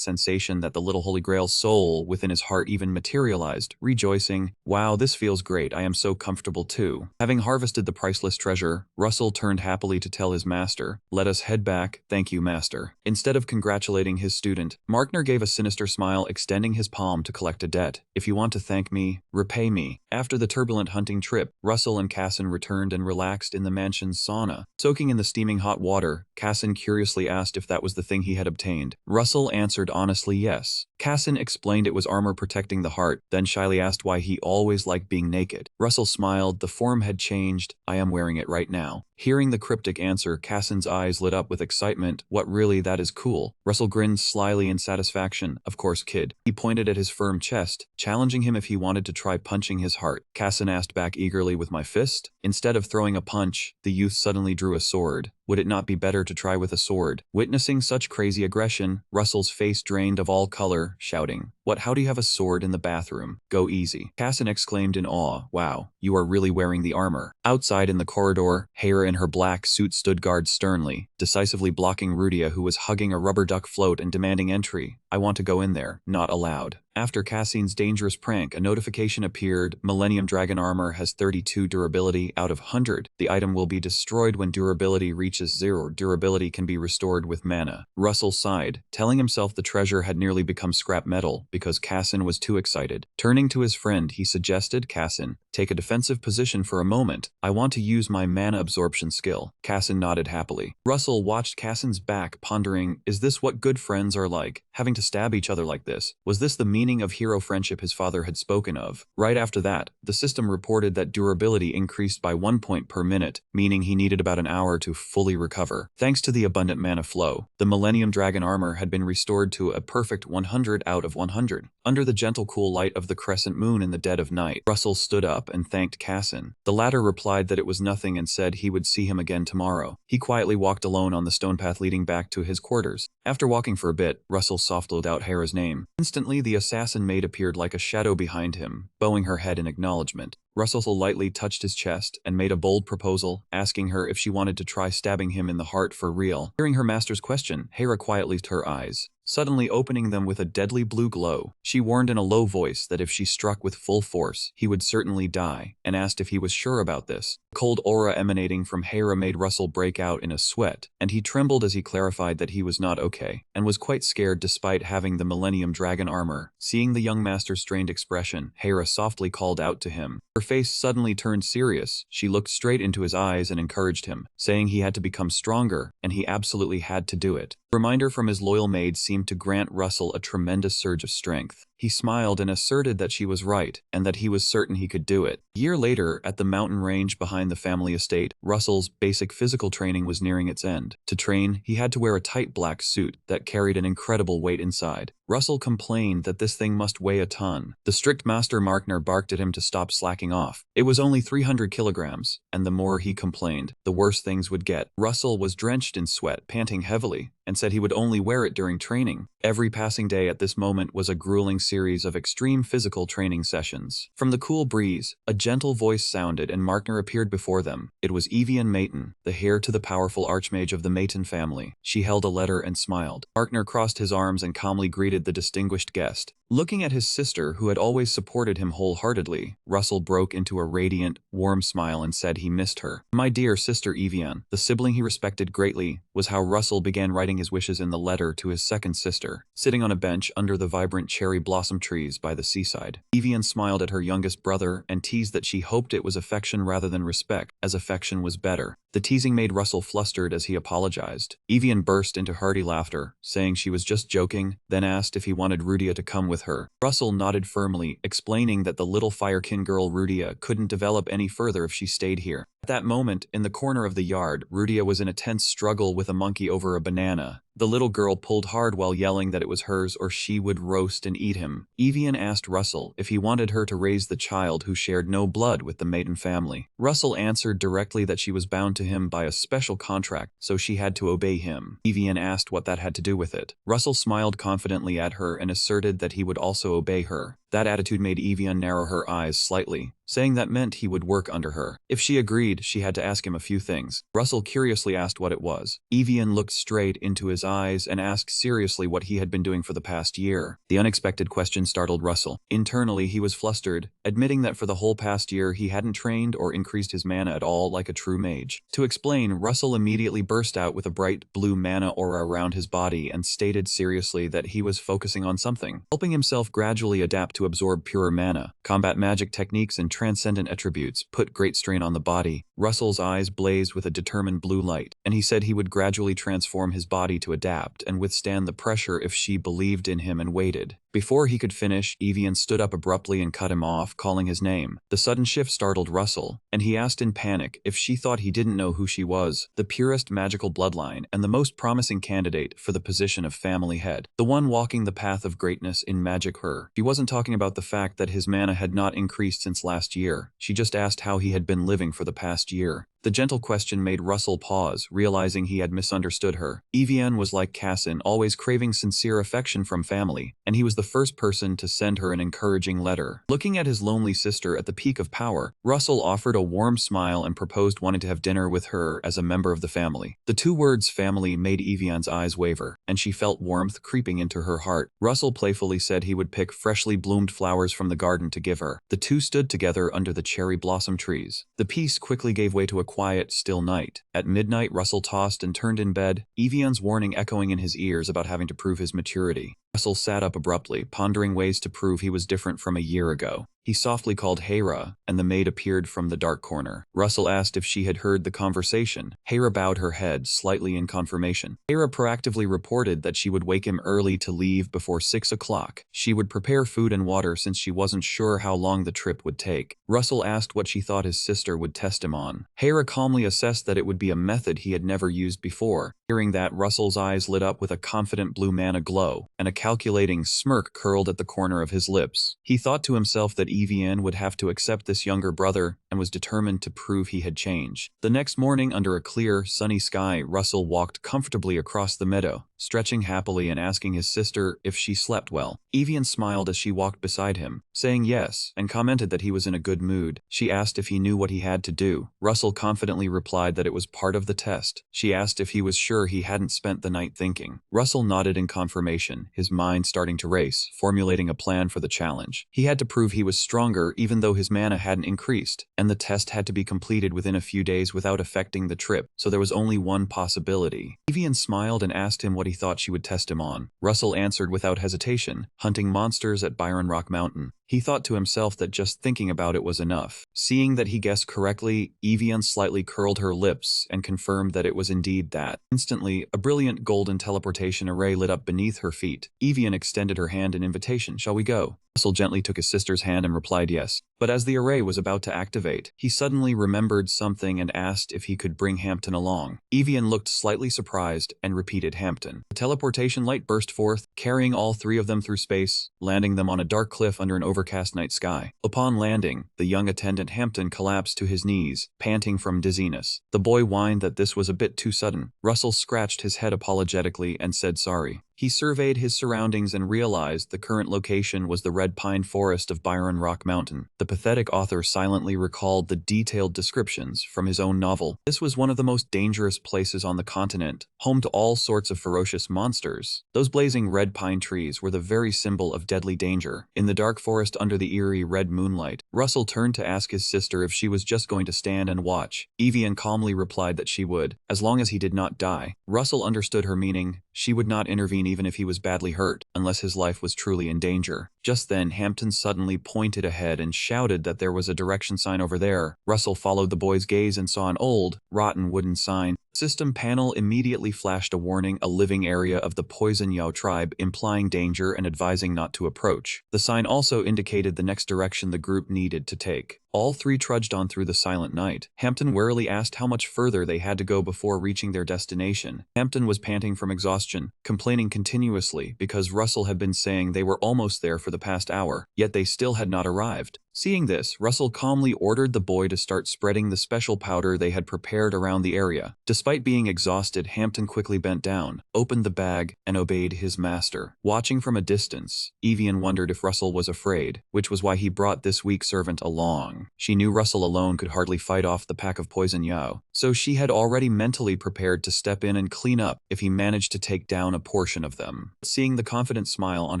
sensation that the little Holy Grail soul within his heart even materialized, rejoicing, "Wow, this feels great. I am so comfortable too." Having harvested the priceless treasure, Russell turned happily to tell his master, "Let us head back, thank you, master." Instead of congratulating his student, Markner gave a sinister smile, extending his palm to collect a debt. "If you want to thank me, repay me." After the turbulent hunting trip, Russell and Cassin returned and relaxed in the mansion's sauna. Soaking in the steaming hot water, Cassin curiously asked if that was the thing he had obtained. Russell answered honestly yes. Cassin explained it was armor protecting the heart, then shyly asked why he always liked being naked. Russell smiled, the form had changed, "I am wearing it right now." Hearing the cryptic answer, Cassin's eyes lit up with excitement. "What, really? That is cool." Russell grinned slyly in satisfaction. "Of course, kid." He pointed at his firm chest, challenging him if he wanted to try punching his heart. Cassin asked back eagerly, "With my fist?" Instead of throwing a punch, the youth suddenly drew a sword. Would it not be better to try with a sword? Witnessing such crazy aggression, Russell's face drained of all color, shouting, What, how do you have a sword in the bathroom? Go easy. Cassin exclaimed in awe. Wow, you are really wearing the armor. Outside in the corridor, Hera in her black suit stood guard sternly, decisively blocking Rudia, who was hugging a rubber duck float and demanding entry. I want to go in there. Not allowed. After Cassin's dangerous prank, a notification appeared. Millennium Dragon armor has 32 durability out of 100. The item will be destroyed when durability reaches 0. Durability can be restored with mana. Russell sighed, telling himself the treasure had nearly become scrap metal because Cassin was too excited. Turning to his friend, he suggested, Cassin, take a defensive position for a moment. I want to use my mana absorption skill. Cassin nodded happily. Russell watched Cassin's back, pondering, is this what good friends are like? Having to stab each other like this? Was this the meaning of hero friendship his father had spoken of? Right after that, the system reported that durability increased by 1 point per minute, meaning he needed about an hour to fully recover. Thanks to the abundant mana flow, the Millennium Dragon armor had been restored to a perfect 100 out of 100. Under the gentle cool light of the crescent moon in the dead of night, Russell stood up and thanked Cassin. The latter replied that it was nothing and said he would see him again tomorrow. He quietly walked alone on the stone path leading back to his quarters. After walking for a bit, Russell softly out Hera's name. Instantly, the assassin maid appeared like a shadow behind him, bowing her head in acknowledgement. Russell lightly touched his chest and made a bold proposal, asking her if she wanted to try stabbing him in the heart for real. Hearing her master's question, Hera quietly lifted her eyes, suddenly opening them with a deadly blue glow. She warned in a low voice that if she struck with full force, he would certainly die, and asked if he was sure about this. The cold aura emanating from Hera made Russell break out in a sweat, and he trembled as he clarified that he was not okay, and was quite scared despite having the Millennium Dragon armor. Seeing the young master's strained expression, Hera softly called out to him. Her face suddenly turned serious. She looked straight into his eyes and encouraged him, saying he had to become stronger, and he absolutely had to do it. A reminder from his loyal maid seemed to grant Russell a tremendous surge of strength. He smiled and asserted that she was right, and that he was certain he could do it. A year later, at the mountain range behind the family estate, Russell's basic physical training was nearing its end. To train, he had to wear a tight black suit that carried an incredible weight inside. Russell complained that this thing must weigh a ton. The strict master Markner barked at him to stop slacking off. It was only 300 kilograms, and the more he complained, the worse things would get. Russell was drenched in sweat, panting heavily, and said he would only wear it during training. Every passing day at this moment was a grueling series of extreme physical training sessions. From the cool breeze, a gentle voice sounded and Markner appeared before them. It was Evian Mayton, the heir to the powerful archmage of the Mayton family. She held a letter and smiled. Markner crossed his arms and calmly greeted the distinguished guest. Looking at his sister, who had always supported him wholeheartedly, Russell broke into a radiant, warm smile and said he missed her. My dear sister Evian, the sibling he respected greatly, was how Russell began writing his wishes in the letter to his second sister, sitting on a bench under the vibrant cherry blossom trees by the seaside. Evian smiled at her youngest brother and teased that she hoped it was affection rather than respect, as affection was better. The teasing made Russell flustered as he apologized. Evian burst into hearty laughter, saying she was just joking, then asked if he wanted Rudia to come with her. Russell nodded firmly, explaining that the little firekin girl Rudia couldn't develop any further if she stayed here. At that moment, in the corner of the yard, Rudia was in a tense struggle with a monkey over a banana. The little girl pulled hard while yelling that it was hers or she would roast and eat him. Evian asked Russell if he wanted her to raise the child who shared no blood with the Mayton family. Russell answered directly that she was bound to him by a special contract, so she had to obey him. Evian asked what that had to do with it. Russell smiled confidently at her and asserted that he would also obey her. That attitude made Evian narrow her eyes slightly, saying that meant he would work under her. If she agreed, she had to ask him a few things. Russell curiously asked what it was. Evian looked straight into his eyes and asked seriously what he had been doing for the past year. The unexpected question startled Russell. Internally, he was flustered, admitting that for the whole past year he hadn't trained or increased his mana at all like a true mage. To explain, Russell immediately burst out with a bright blue mana aura around his body and stated seriously that he was focusing on something, helping himself gradually adapt to absorb purer mana. Combat magic techniques and transcendent attributes put great strain on the body. Russell's eyes blazed with a determined blue light, and he said he would gradually transform his body to adapt and withstand the pressure if she believed in him and waited. Before he could finish, Evian stood up abruptly and cut him off, calling his name. The sudden shift startled Russell, and he asked in panic if she thought he didn't know who she was, the purest magical bloodline and the most promising candidate for the position of family head, the one walking the path of greatness in magic her. She wasn't talking about the fact that his mana had not increased since last year. She just asked how he had been living for the past year. The gentle question made Russell pause, realizing he had misunderstood her. Evian was like Cassin, always craving sincere affection from family, and he was the first person to send her an encouraging letter. Looking at his lonely sister at the peak of power, Russell offered a warm smile and proposed wanting to have dinner with her as a member of the family. The two words family made Evian's eyes waver, and she felt warmth creeping into her heart. Russell playfully said he would pick freshly bloomed flowers from the garden to give her. The two stood together under the cherry blossom trees. The peace quickly gave way to a quiet, still night. At midnight, Russell tossed and turned in bed, Evian's warning echoing in his ears about having to prove his maturity. Russell sat up abruptly, pondering ways to prove he was different from a year ago. He softly called Hera, and the maid appeared from the dark corner. Russell asked if she had heard the conversation. Hera bowed her head, slightly in confirmation. Hera proactively reported that she would wake him early to leave before 6 o'clock. She would prepare food and water since she wasn't sure how long the trip would take. Russell asked what she thought his sister would test him on. Hera calmly assessed that it would be a method he had never used before. Hearing that, Russell's eyes lit up with a confident blue mana glow, and a calculating smirk curled at the corner of his lips. He thought to himself that Evian would have to accept this younger brother and was determined to prove he had changed. The next morning, under a clear, sunny sky, Russell walked comfortably across the meadow, stretching happily and asking his sister if she slept well. Evian smiled as she walked beside him, saying yes, and commented that he was in a good mood. She asked if he knew what he had to do. Russell confidently replied that it was part of the test. She asked if he was sure he hadn't spent the night thinking. Russell nodded in confirmation, his mind starting to race, formulating a plan for the challenge. He had to prove he was stronger even though his mana hadn't increased, and the test had to be completed within a few days without affecting the trip, so there was only one possibility. Evian smiled and asked him what he thought she would test him on. Russell answered without hesitation, hunting monsters at Byron Rock Mountain. He thought to himself that just thinking about it was enough. Seeing that he guessed correctly, Evian slightly curled her lips and confirmed that it was indeed that. Instantly, a brilliant golden teleportation array lit up beneath her feet. Evian extended her hand in invitation. "Shall we go?" Russell gently took his sister's hand and replied yes. But as the array was about to activate, he suddenly remembered something and asked if he could bring Hampton along. Evian looked slightly surprised and repeated Hampton. The teleportation light burst forth, carrying all three of them through space, landing them on a dark cliff under an overcast night sky. Upon landing, the young attendant Hampton collapsed to his knees, panting from dizziness. The boy whined that this was a bit too sudden. Russell scratched his head apologetically and said sorry. He surveyed his surroundings and realized the current location was the red pine forest of Byron Rock Mountain. The pathetic author silently recalled the detailed descriptions from his own novel. This was one of the most dangerous places on the continent, home to all sorts of ferocious monsters. Those blazing red pine trees were the very symbol of deadly danger. In the dark forest under the eerie red moonlight, Russell turned to ask his sister if she was just going to stand and watch. Evian calmly replied that she would, as long as he did not die. Russell understood her meaning. She would not intervene even if he was badly hurt, unless his life was truly in danger. Just then, Hampton suddenly pointed ahead and shouted that there was a direction sign over there. Russell followed the boy's gaze and saw an old, rotten wooden sign. System panel immediately flashed a warning, a living area of the Poison Yao tribe, implying danger and advising not to approach. The sign also indicated the next direction the group needed to take. All three trudged on through the silent night. Hampton warily asked how much further they had to go before reaching their destination. Hampton was panting from exhaustion, complaining continuously because Russell had been saying they were almost there for the past hour, yet they still had not arrived. Seeing this, Russell calmly ordered the boy to start spreading the special powder they had prepared around the area. Despite being exhausted, Hampton quickly bent down, opened the bag, and obeyed his master. Watching from a distance, Evian wondered if Russell was afraid, which was why he brought this weak servant along. She knew Russell alone could hardly fight off the pack of Poison Yao, so she had already mentally prepared to step in and clean up if he managed to take down a portion of them. Seeing the confident smile on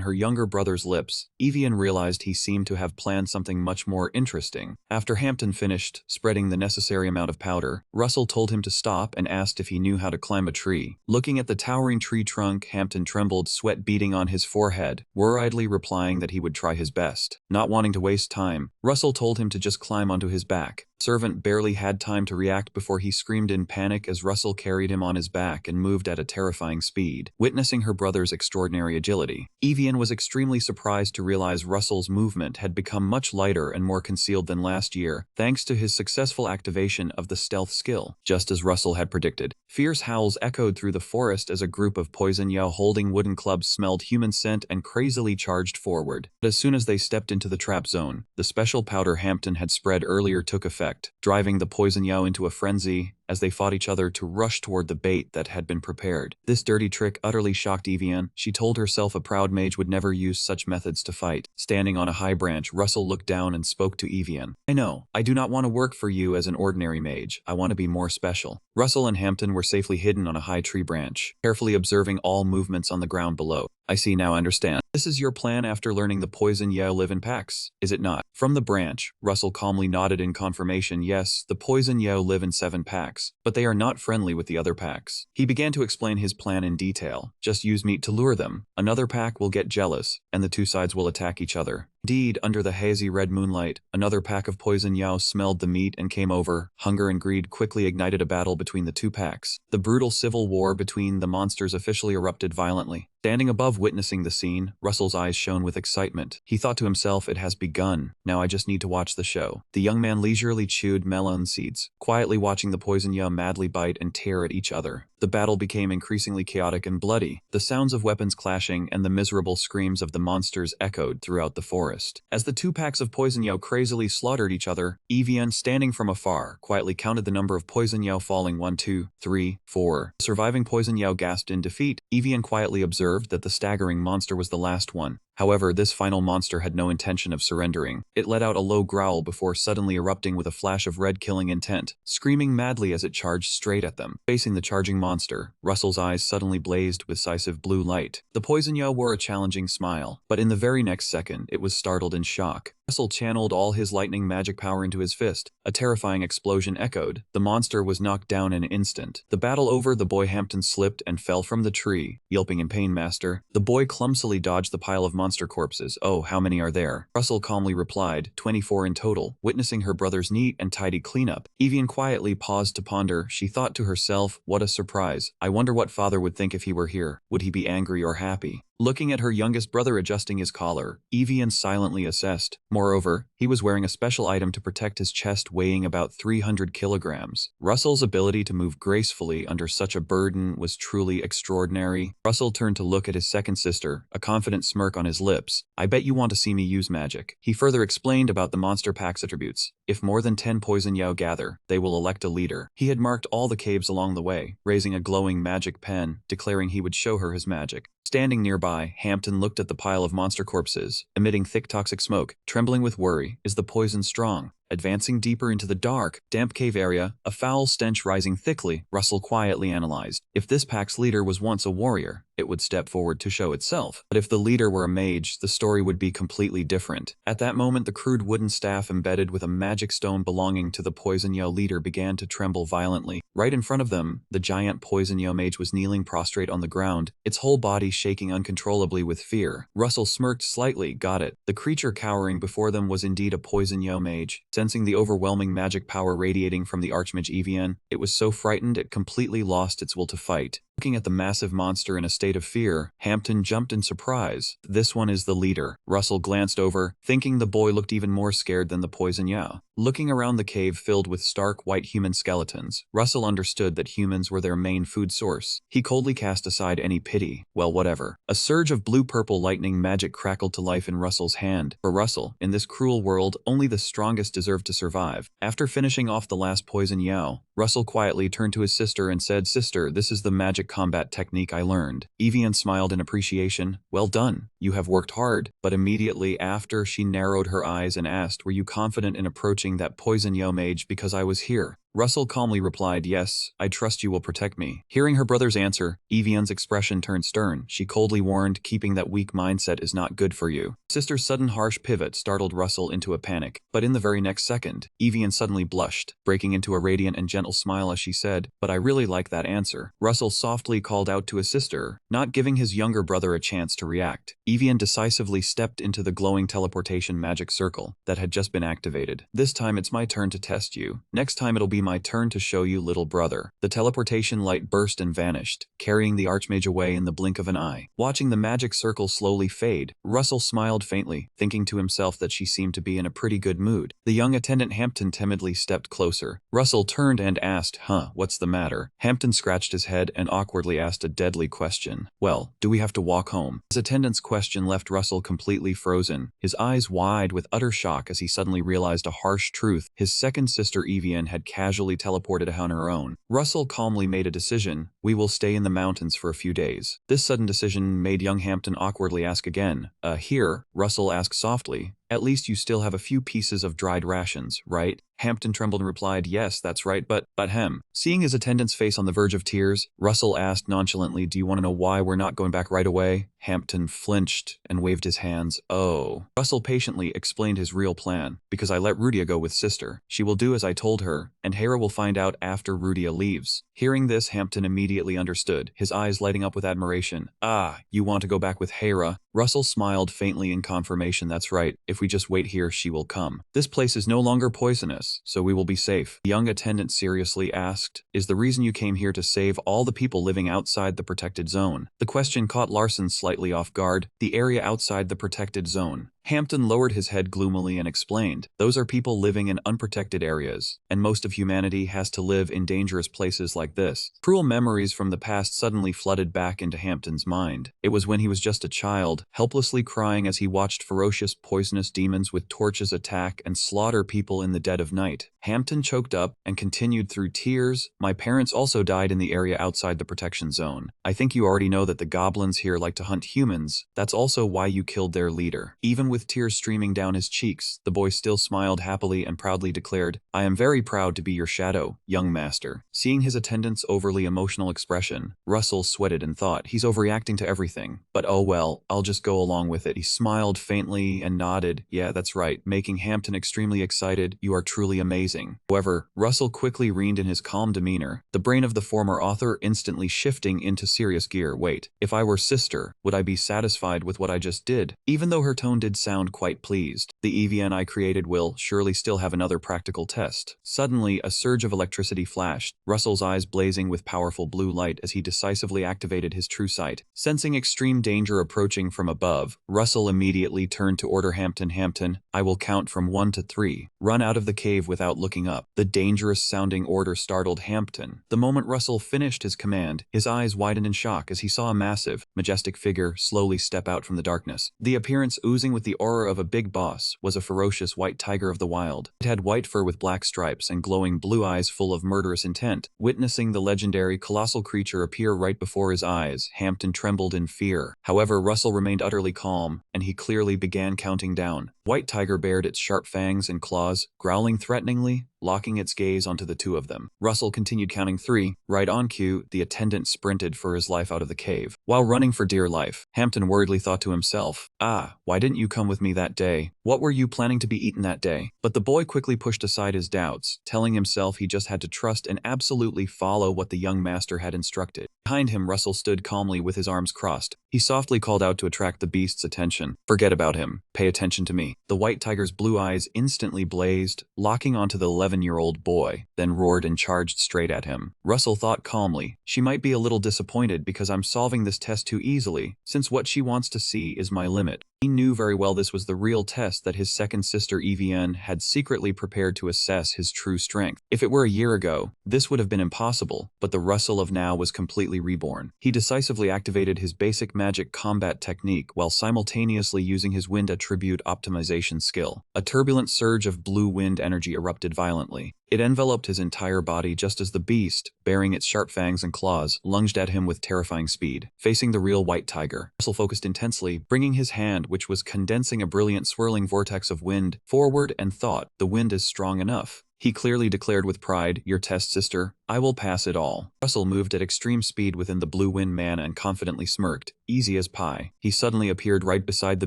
her younger brother's lips, Evian realized he seemed to have planned something much more interesting. After Hampton finished spreading the necessary amount of powder, Russell told him to stop and asked if he knew how to climb a tree. Looking at the towering tree trunk, Hampton trembled, sweat beading on his forehead, worriedly replying that he would try his best. Not wanting to waste time, Russell told him to just climb onto his back. Servant barely had time to react before he screamed in panic as Russell carried him on his back and moved at a terrifying speed. Witnessing her brother's extraordinary agility, Evian was extremely surprised to realize Russell's movement had become much lighter brighter and more concealed than last year, thanks to his successful activation of the stealth skill. Just as Russell had predicted, fierce howls echoed through the forest as a group of poison yao holding wooden clubs smelled human scent and crazily charged forward. But as soon as they stepped into the trap zone, the special powder Hampton had spread earlier took effect, driving the poison yao into a frenzy as they fought each other to rush toward the bait that had been prepared. This dirty trick utterly shocked Evian. She told herself a proud mage would never use such methods to fight. Standing on a high branch, Russell looked down and spoke to Evian. I know, I do not want to work for you as an ordinary mage. I want to be more special. Russell and Hampton were safely hidden on a high tree branch, carefully observing all movements on the ground below. I see now, understand. This is your plan after learning the poison yao live in packs, is it not? From the branch, Russell calmly nodded in confirmation. Yes, the poison yao live in 7 packs, but they are not friendly with the other packs. He began to explain his plan in detail. Just use meat to lure them. Another pack will get jealous, and the two sides will attack each other. Indeed, under the hazy red moonlight, another pack of poison yao smelled the meat and came over. Hunger and greed quickly ignited a battle between the two packs. The brutal civil war between the monsters officially erupted violently. Standing above witnessing the scene, Russell's eyes shone with excitement. He thought to himself, it has begun. Now I just need to watch the show. The young man leisurely chewed melon seeds, quietly watching the poison yao madly bite and tear at each other. The battle became increasingly chaotic and bloody. The sounds of weapons clashing and the miserable screams of the monsters echoed throughout the forest. As the two packs of poison yao crazily slaughtered each other, Evian, standing from afar, quietly counted the number of poison yao falling. 1, 2, 3, 4. The surviving poison yao gasped in defeat. Evian quietly observed that the staggering monster was the last one. However, this final monster had no intention of surrendering. It let out a low growl before suddenly erupting with a flash of red killing intent, screaming madly as it charged straight at them. Facing the charging monster, Russell's eyes suddenly blazed with decisive blue light. The poison yao wore a challenging smile, but in the very next second, it was startled in shock. Russell channeled all his lightning magic power into his fist. A terrifying explosion echoed. The monster was knocked down in an instant. The battle over, the boy Hampton slipped and fell from the tree, yelping in pain. Master, the boy clumsily dodged the pile of monster corpses. Oh, how many are there? Russell calmly replied, 24 in total. Witnessing her brother's neat and tidy cleanup, Evian quietly paused to ponder. She thought to herself, what a surprise. I wonder what father would think if he were here. Would he be angry or happy? Looking at her youngest brother adjusting his collar, Evian silently assessed. Moreover, he was wearing a special item to protect his chest weighing about 300 kilograms. Russell's ability to move gracefully under such a burden was truly extraordinary. Russell turned to look at his second sister, a confident smirk on his lips. I bet you want to see me use magic. He further explained about the monster pack's attributes. If more than 10 poison yao gather, they will elect a leader. He had marked all the caves along the way, raising a glowing magic pen, declaring he would show her his magic. Standing nearby, Hampton looked at the pile of monster corpses, emitting thick toxic smoke. Trembling with worry, is the poison strong? Advancing deeper into the dark, damp cave area, a foul stench rising thickly, Russell quietly analyzed. If this pack's leader was once a warrior, it would step forward to show itself. But if the leader were a mage, the story would be completely different. At that moment, the crude wooden staff embedded with a magic stone belonging to the poison yao leader began to tremble violently. Right in front of them, the giant poison yao mage was kneeling prostrate on the ground, its whole body shaking uncontrollably with fear. Russell smirked slightly. Got it. The creature cowering before them was indeed a poison yao mage. Sensing the overwhelming magic power radiating from the archmage Evian, it was so frightened it completely lost its will to fight. Looking at the massive monster in a state of fear, Hampton jumped in surprise. This one is the leader. Russell glanced over, thinking the boy looked even more scared than the poison yao. Looking around the cave filled with stark white human skeletons, Russell understood that humans were their main food source. He coldly cast aside any pity. Well, whatever. A surge of blue-purple lightning magic crackled to life in Russell's hand. For Russell, in this cruel world, only the strongest deserve to survive. After finishing off the last poison yao, Russell quietly turned to his sister and said, Sister, this is the magic combat technique I learned. Evian smiled in appreciation. Well done. You have worked hard. But immediately after, she narrowed her eyes and asked, Were you confident in approaching that poison yao mage because I was here? Russell calmly replied, Yes, I trust you will protect me. Hearing her brother's answer, Evian's expression turned stern. She coldly warned, Keeping that weak mindset is not good for you. Sister's sudden harsh pivot startled Russell into a panic. But in the very next second, Evian suddenly blushed, breaking into a radiant and gentle smile as she said, But I really like that answer. Russell softly called out to his sister, not giving his younger brother a chance to react. Evian decisively stepped into the glowing teleportation magic circle that had just been activated. This time it's my turn to test you. Next time it'll be be my turn to show you, little brother. The teleportation light burst and vanished, carrying the Archmage away in the blink of an eye. Watching the magic circle slowly fade, Russell smiled faintly, thinking to himself that she seemed to be in a pretty good mood. The young attendant Hampton timidly stepped closer. Russell turned and asked, what's the matter? Hampton scratched his head and awkwardly asked a deadly question. Well, do we have to walk home? His attendant's question left Russell completely frozen, his eyes wide with utter shock as he suddenly realized a harsh truth. His second sister Evian had casually teleported on her own. Russell calmly made a decision. We will stay in the mountains for a few days. This sudden decision made young Hampton awkwardly ask again. Here, Russell asked softly. At least you still have a few pieces of dried rations, right? Hampton trembled and replied, yes, that's right, but hem. Seeing his attendant's face on the verge of tears, Russell asked nonchalantly, do you want to know why we're not going back right away? Hampton flinched and waved his hands. Oh. Russell patiently explained his real plan. Because I let Rudia go with sister. She will do as I told her, and Hera will find out after Rudia leaves. Hearing this, Hampton immediately understood, his eyes lighting up with admiration. Ah, you want to go back with Hera? Russell smiled faintly in confirmation. That's right. If we just wait here, she will come. This place is no longer poisonous, so we will be safe. The young attendant seriously asked, is the reason you came here to save all the people living outside the protected zone? The question caught Larson slightly off guard. The area outside the protected zone. Hampton lowered his head gloomily and explained, those are people living in unprotected areas, and most of humanity has to live in dangerous places like this. Cruel memories from the past suddenly flooded back into Hampton's mind. It was when he was just a child, helplessly crying as he watched ferocious, poisonous demons with torches attack and slaughter people in the dead of night. Hampton choked up and continued through tears. My parents also died in the area outside the protection zone. I think you already know that the goblins here like to hunt humans. That's also why you killed their leader. Even with tears streaming down his cheeks, the boy still smiled happily and proudly declared, I am very proud to be your shadow, young master. Seeing his attendant's overly emotional expression, Russell sweated and thought, he's overreacting to everything. But oh well, I'll just go along with it. He smiled faintly and nodded, yeah, that's right, making Hampton extremely excited. You are truly amazing. However, Russell quickly reined in his calm demeanor, the brain of the former author instantly shifting into serious gear. Wait, if I were sister, would I be satisfied with what I just did? Even though her tone did sound quite pleased, the EVN I created will surely still have another practical test. Suddenly, a surge of electricity flashed, Russell's eyes blazing with powerful blue light as he decisively activated his true sight. Sensing extreme danger approaching from above, Russell immediately turned to order Hampton, I will count from 1 to 3. Run out of the cave without looking up. The dangerous-sounding order startled Hampton. The moment Russell finished his command, his eyes widened in shock as he saw a massive, majestic figure slowly step out from the darkness. The appearance oozing with the aura of a big boss was a ferocious white tiger of the wild. It had white fur with black stripes and glowing blue eyes full of murderous intent. Witnessing the legendary colossal creature appear right before his eyes, Hampton trembled in fear. However, Russell remained utterly calm, and he clearly began counting down. White tiger bared its sharp fangs and claws, growling threateningly, locking its gaze onto the two of them. Russell continued counting 3. Right on cue, the attendant sprinted for his life out of the cave. While running for dear life, Hampton worriedly thought to himself, why didn't you come with me that day? What were you planning to be eaten that day? But the boy quickly pushed aside his doubts, telling himself he just had to trust and absolutely follow what the young master had instructed. Behind him, Russell stood calmly with his arms crossed. He softly called out to attract the beast's attention. Forget about him. Pay attention to me. The white tiger's blue eyes instantly blazed, locking onto the 11-year-old boy, then roared and charged straight at him. Russell thought calmly, she might be a little disappointed because I'm solving this test too easily, since what she wants to see is my limit. He knew very well this was the real test that his second sister EVN had secretly prepared to assess his true strength. If it were a year ago, this would have been impossible, but the Russell of now was completely reborn. He decisively activated his basic magic combat technique while simultaneously using his wind attribute optimization skill. A turbulent surge of blue wind energy erupted violently. It enveloped his entire body just as the beast, bearing its sharp fangs and claws, lunged at him with terrifying speed. Facing the real white tiger, Russell focused intensely, bringing his hand, which was condensing a brilliant swirling vortex of wind, forward and thought, the wind is strong enough. He clearly declared with pride, your test, sister, I will pass it all. Russell moved at extreme speed within the blue wind mana and confidently smirked, easy as pie. He suddenly appeared right beside the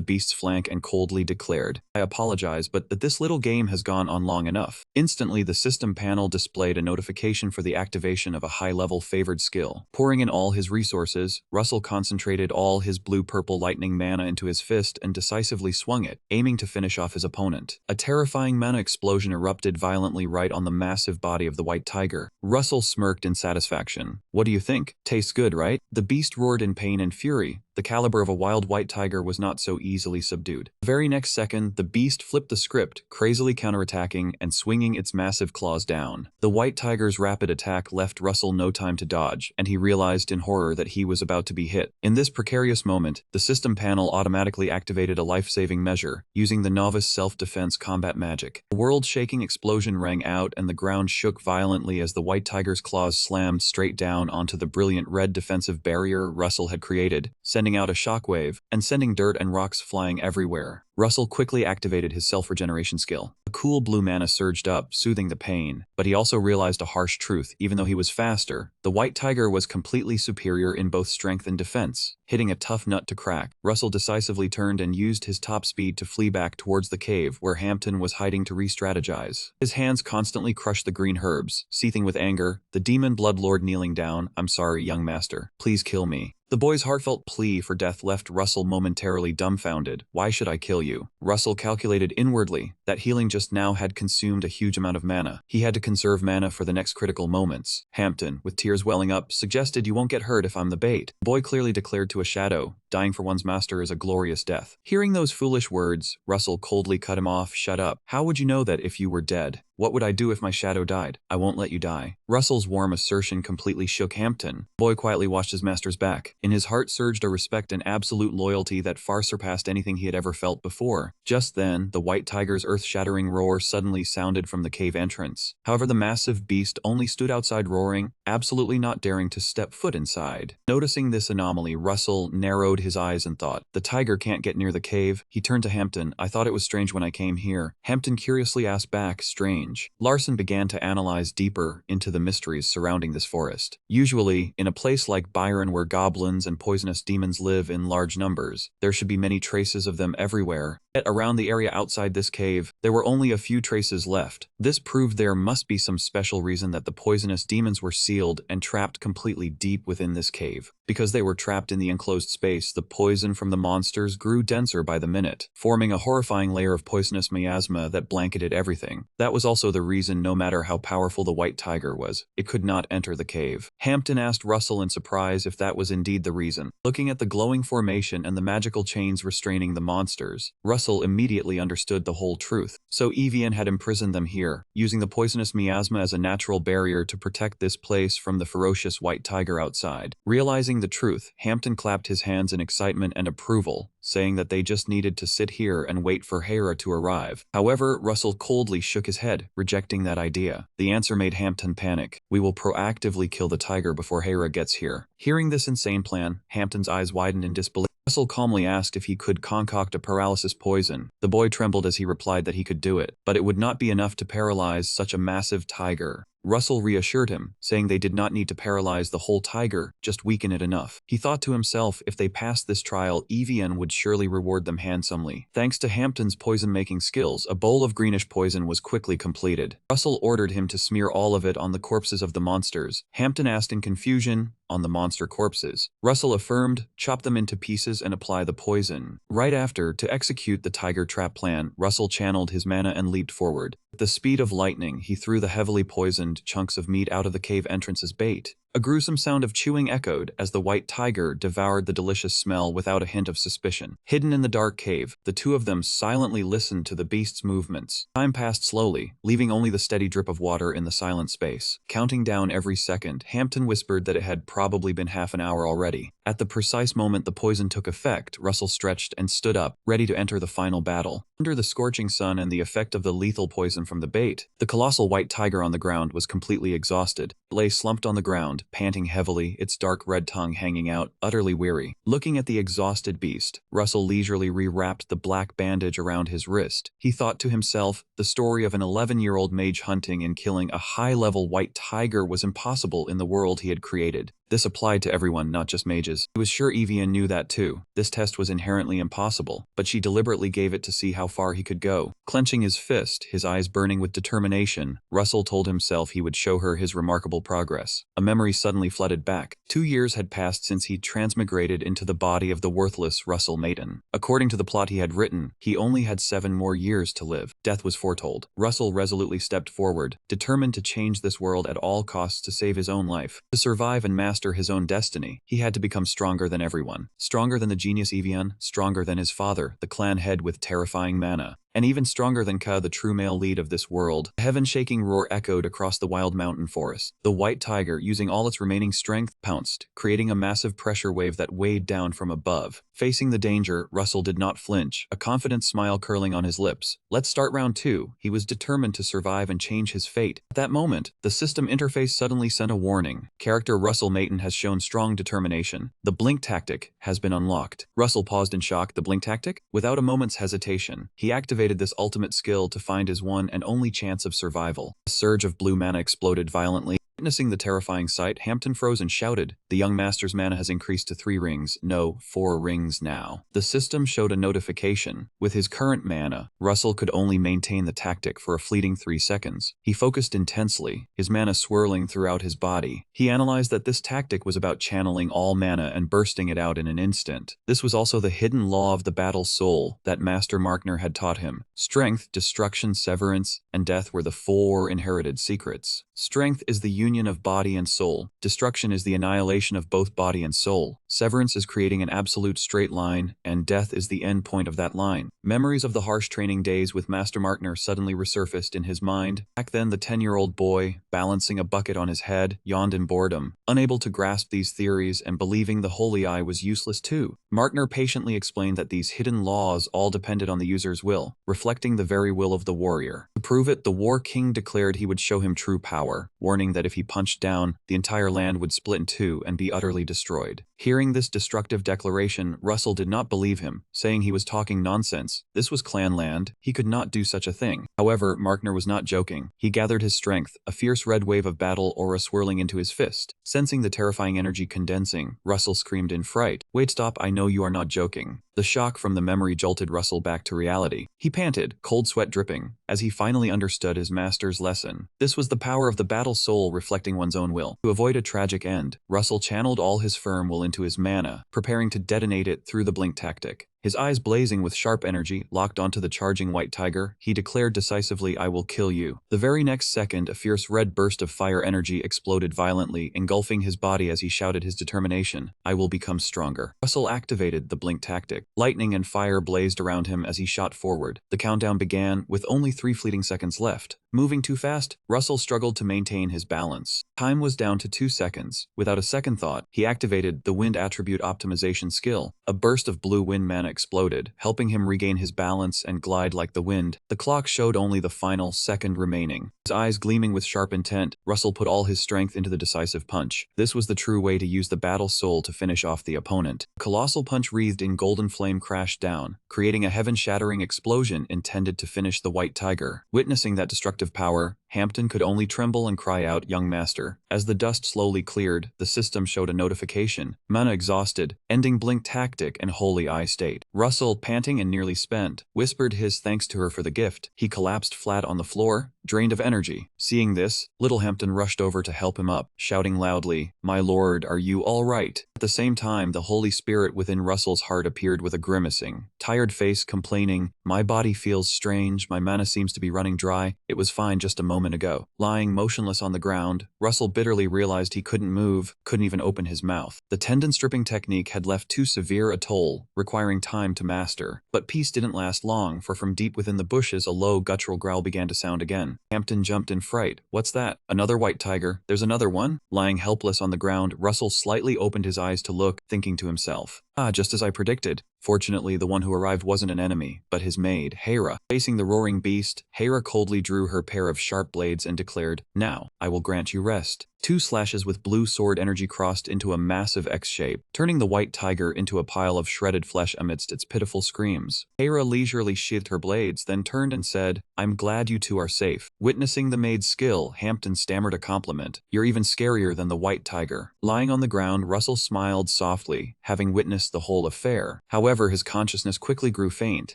beast's flank and coldly declared, I apologize, but this little game has gone on long enough. Instantly, the system panel displayed a notification for the activation of a high-level favored skill. Pouring in all his resources, Russell concentrated all his blue-purple lightning mana into his fist and decisively swung it, aiming to finish off his opponent. A terrifying mana explosion erupted violently right on the massive body of the white tiger. Russell smirked in satisfaction. What do you think? Tastes good, right? The beast roared in pain and fury. The caliber of a wild white tiger was not so easily subdued. The very next second, the beast flipped the script, crazily counterattacking and swinging its massive claws down. The white tiger's rapid attack left Russell no time to dodge, and he realized in horror that he was about to be hit. In this precarious moment, the system panel automatically activated a life-saving measure, using the novice self-defense combat magic. A world-shaking explosion rang out and the ground shook violently as the white tiger's claws slammed straight down onto the brilliant red defensive barrier Russell had created, sending out a shockwave and sending dirt and rocks flying everywhere. Russell quickly activated his self-regeneration skill. A cool blue mana surged up, soothing the pain, but he also realized a harsh truth. Even though he was faster, the white tiger was completely superior in both strength and defense. Hitting a tough nut to crack, Russell decisively turned and used his top speed to flee back towards the cave where Hampton was hiding to re-strategize. His hands constantly crushed the green herbs. Seething with anger, the demon bloodlord kneeling down, I'm sorry, young master. Please kill me. The boy's heartfelt plea for death left Russell momentarily dumbfounded. Why should I kill you? Russell calculated inwardly that healing just now had consumed a huge amount of mana. He had to conserve mana for the next critical moments. Hampton, with tears welling up, suggested you won't get hurt if I'm the bait. The boy clearly declared to a shadow, dying for one's master is a glorious death. Hearing those foolish words, Russell coldly cut him off. Shut up. How would you know that if you were dead? What would I do if my shadow died? I won't let you die. Russell's warm assertion completely shook Hampton. The boy quietly watched his master's back. In his heart surged a respect and absolute loyalty that far surpassed anything he had ever felt before. Just then, the white tiger's earth-shattering roar suddenly sounded from the cave entrance. However, the massive beast only stood outside roaring, absolutely not daring to step foot inside. Noticing this anomaly, Russell narrowed his eyes and thought, the tiger can't get near the cave. He turned to Hampton. I thought it was strange when I came here. Hampton curiously asked back, strange. Larson began to analyze deeper into the mysteries surrounding this forest. Usually, in a place like Byron where goblins and poisonous demons live in large numbers, there should be many traces of them everywhere. Yet around the area outside this cave, there were only a few traces left. This proved there must be some special reason that the poisonous demons were sealed and trapped completely deep within this cave. Because they were trapped in the enclosed space, the poison from the monsters grew denser by the minute, forming a horrifying layer of poisonous miasma that blanketed everything. That was also the reason, no matter how powerful the white tiger was, it could not enter the cave. Hampton asked Russell in surprise if that was indeed the reason. Looking at the glowing formation and the magical chains restraining the monsters, Russell immediately understood the whole truth. So Evian had imprisoned them here, using the poisonous miasma as a natural barrier to protect this place from the ferocious white tiger outside. Realizing the truth, Hampton clapped his hands in excitement and approval, saying that they just needed to sit here and wait for Hera to arrive. However, Russell coldly shook his head, rejecting that idea. The answer made Hampton panic. We will proactively kill the tiger before Hera gets here. Hearing this insane plan, Hampton's eyes widened in disbelief. Russell calmly asked if he could concoct a paralysis poison. The boy trembled as he replied that he could do it, but it would not be enough to paralyze such a massive tiger. Russell reassured him, saying they did not need to paralyze the whole tiger, just weaken it enough. He thought to himself, if they passed this trial, Evian would surely reward them handsomely. Thanks to Hampton's poison-making skills, a bowl of greenish poison was quickly completed. Russell ordered him to smear all of it on the corpses of the monsters. Hampton asked in confusion, on the monster corpses. Russell affirmed, chop them into pieces and apply the poison. Right after, to execute the tiger trap plan, Russell channeled his mana and leaped forward. With the speed of lightning, he threw the heavily poisoned chunks of meat out of the cave entrance as bait. A gruesome sound of chewing echoed as the white tiger devoured the delicious smell without a hint of suspicion. Hidden in the dark cave, the two of them silently listened to the beast's movements. Time passed slowly, leaving only the steady drip of water in the silent space. Counting down every second, Hampton whispered that it had probably been half an hour already. At the precise moment the poison took effect, Russell stretched and stood up, ready to enter the final battle. Under the scorching sun and the effect of the lethal poison from the bait, the colossal white tiger on the ground was completely exhausted. It lay slumped on the ground, ground, panting heavily, its dark red tongue hanging out, utterly weary. Looking at the exhausted beast, Russell leisurely rewrapped the black bandage around his wrist. He thought to himself, the story of an 11-year-old mage hunting and killing a high-level white tiger was impossible in the world he had created. This applied to everyone, not just mages. He was sure Evian knew that too. This test was inherently impossible, but she deliberately gave it to see how far he could go. Clenching his fist, his eyes burning with determination, Russell told himself he would show her his remarkable progress. A memory suddenly flooded back. 2 years had passed since he transmigrated into the body of the worthless Russell Maiden. According to the plot he had written, he only had 7 more years to live. Death was foretold. Russell resolutely stepped forward, determined to change this world at all costs to save his own life. To survive and master his own destiny, he had to become stronger than everyone. Stronger than the genius Evian, stronger than his father, the clan head with terrifying mana. And even stronger than Ka, the true male lead of this world. A heaven-shaking roar echoed across the wild mountain forest. The white tiger, using all its remaining strength, pounced, creating a massive pressure wave that weighed down from above. Facing the danger, Russell did not flinch, a confident smile curling on his lips. Let's start round 2. He was determined to survive and change his fate. At that moment, the system interface suddenly sent a warning. Character Russell Maiden has shown strong determination. The blink tactic has been unlocked. Russell paused in shock. The blink tactic? Without a moment's hesitation, he activated this ultimate skill to find his one and only chance of survival. A surge of blue mana exploded violently. Witnessing the terrifying sight, Hampton froze and shouted, "The young master's mana has increased to 3 rings, no, 4 rings now." The system showed a notification. With his current mana, Russell could only maintain the tactic for a fleeting 3 seconds. He focused intensely, his mana swirling throughout his body. He analyzed that this tactic was about channeling all mana and bursting it out in an instant. This was also the hidden law of the battle soul that Master Markner had taught him. Strength, destruction, severance, and death were the 4 inherited secrets. Strength is the union of body and soul. Destruction is the annihilation of both body and soul. Severance is creating an absolute straight line, and death is the end point of that line. Memories of the harsh training days with Master Markner suddenly resurfaced in his mind. Back then, the 10-year-old boy, balancing a bucket on his head, yawned in boredom, unable to grasp these theories and believing the holy eye was useless too. Markner patiently explained that these hidden laws all depended on the user's will, reflecting the very will of the warrior. To prove it, the War King declared he would show him true power, warning that if he punched down, the entire land would split in 2 and be utterly destroyed. Hearing this destructive declaration, Russell did not believe him, saying he was talking nonsense. This was clan land. He could not do such a thing. However, Markner was not joking. He gathered his strength, a fierce red wave of battle aura swirling into his fist. Sensing the terrifying energy condensing, Russell screamed in fright, "Wait, stop, I know you are not joking." The shock from the memory jolted Russell back to reality. He panted, cold sweat dripping, as he finally understood his master's lesson. This was the power of the battle soul reflecting one's own will. To avoid a tragic end, Russell channeled all his firm will into his mana, preparing to detonate it through the blink tactic. His eyes blazing with sharp energy, locked onto the charging white tiger, he declared decisively, "I will kill you." The very next second, a fierce red burst of fire energy exploded violently, engulfing his body as he shouted his determination, "I will become stronger." Russell activated the blink tactic. Lightning and fire blazed around him as he shot forward. The countdown began, with only 3 fleeting seconds left. Moving too fast, Russell struggled to maintain his balance. Time was down to 2 seconds. Without a second thought, he activated the wind attribute optimization skill. A burst of blue wind mana exploded, helping him regain his balance and glide like the wind. The clock showed only the final second remaining. His eyes gleaming with sharp intent, Russell put all his strength into the decisive punch. This was the true way to use the battle soul to finish off the opponent. A colossal punch wreathed in golden flame crashed down, creating a heaven-shattering explosion intended to finish the white tiger. Witnessing that destructive power, Hampton could only tremble and cry out, "Young master." As the dust slowly cleared, the system showed a notification. Mana exhausted, ending blink tactic and holy eye state. Russell, panting and nearly spent, whispered his thanks to her for the gift. He collapsed flat on the floor, drained of energy. Seeing this, little Hampton rushed over to help him up, shouting loudly, "My lord, are you all right?" At the same time, the Holy Spirit within Russell's heart appeared with a grimacing, tired face complaining, "My body feels strange, my mana seems to be running dry. It was fine just a moment ago." Lying motionless on the ground, Russell bitterly realized he couldn't move, couldn't even open his mouth. The tendon-stripping technique had left too severe a toll, requiring time to master. But peace didn't last long, for from deep within the bushes a low guttural growl began to sound again. Hampton jumped in fright. "What's that? Another white tiger? There's another one?" Lying helpless on the ground, Russell slightly opened his eyes to look, thinking to himself, "Ah, just as I predicted." Fortunately, the one who arrived wasn't an enemy, but his maid, Hera. Facing the roaring beast, Hera coldly drew her pair of sharp blades and declared, "Now, I will grant you rest." Two slashes with blue sword energy crossed into a massive X shape, turning the white tiger into a pile of shredded flesh amidst its pitiful screams. Hera leisurely sheathed her blades, then turned and said, "I'm glad you two are safe." Witnessing the maid's skill, Hampton stammered a compliment. "You're even scarier than the white tiger." Lying on the ground, Russell smiled softly, having witnessed the whole affair. However, his consciousness quickly grew faint,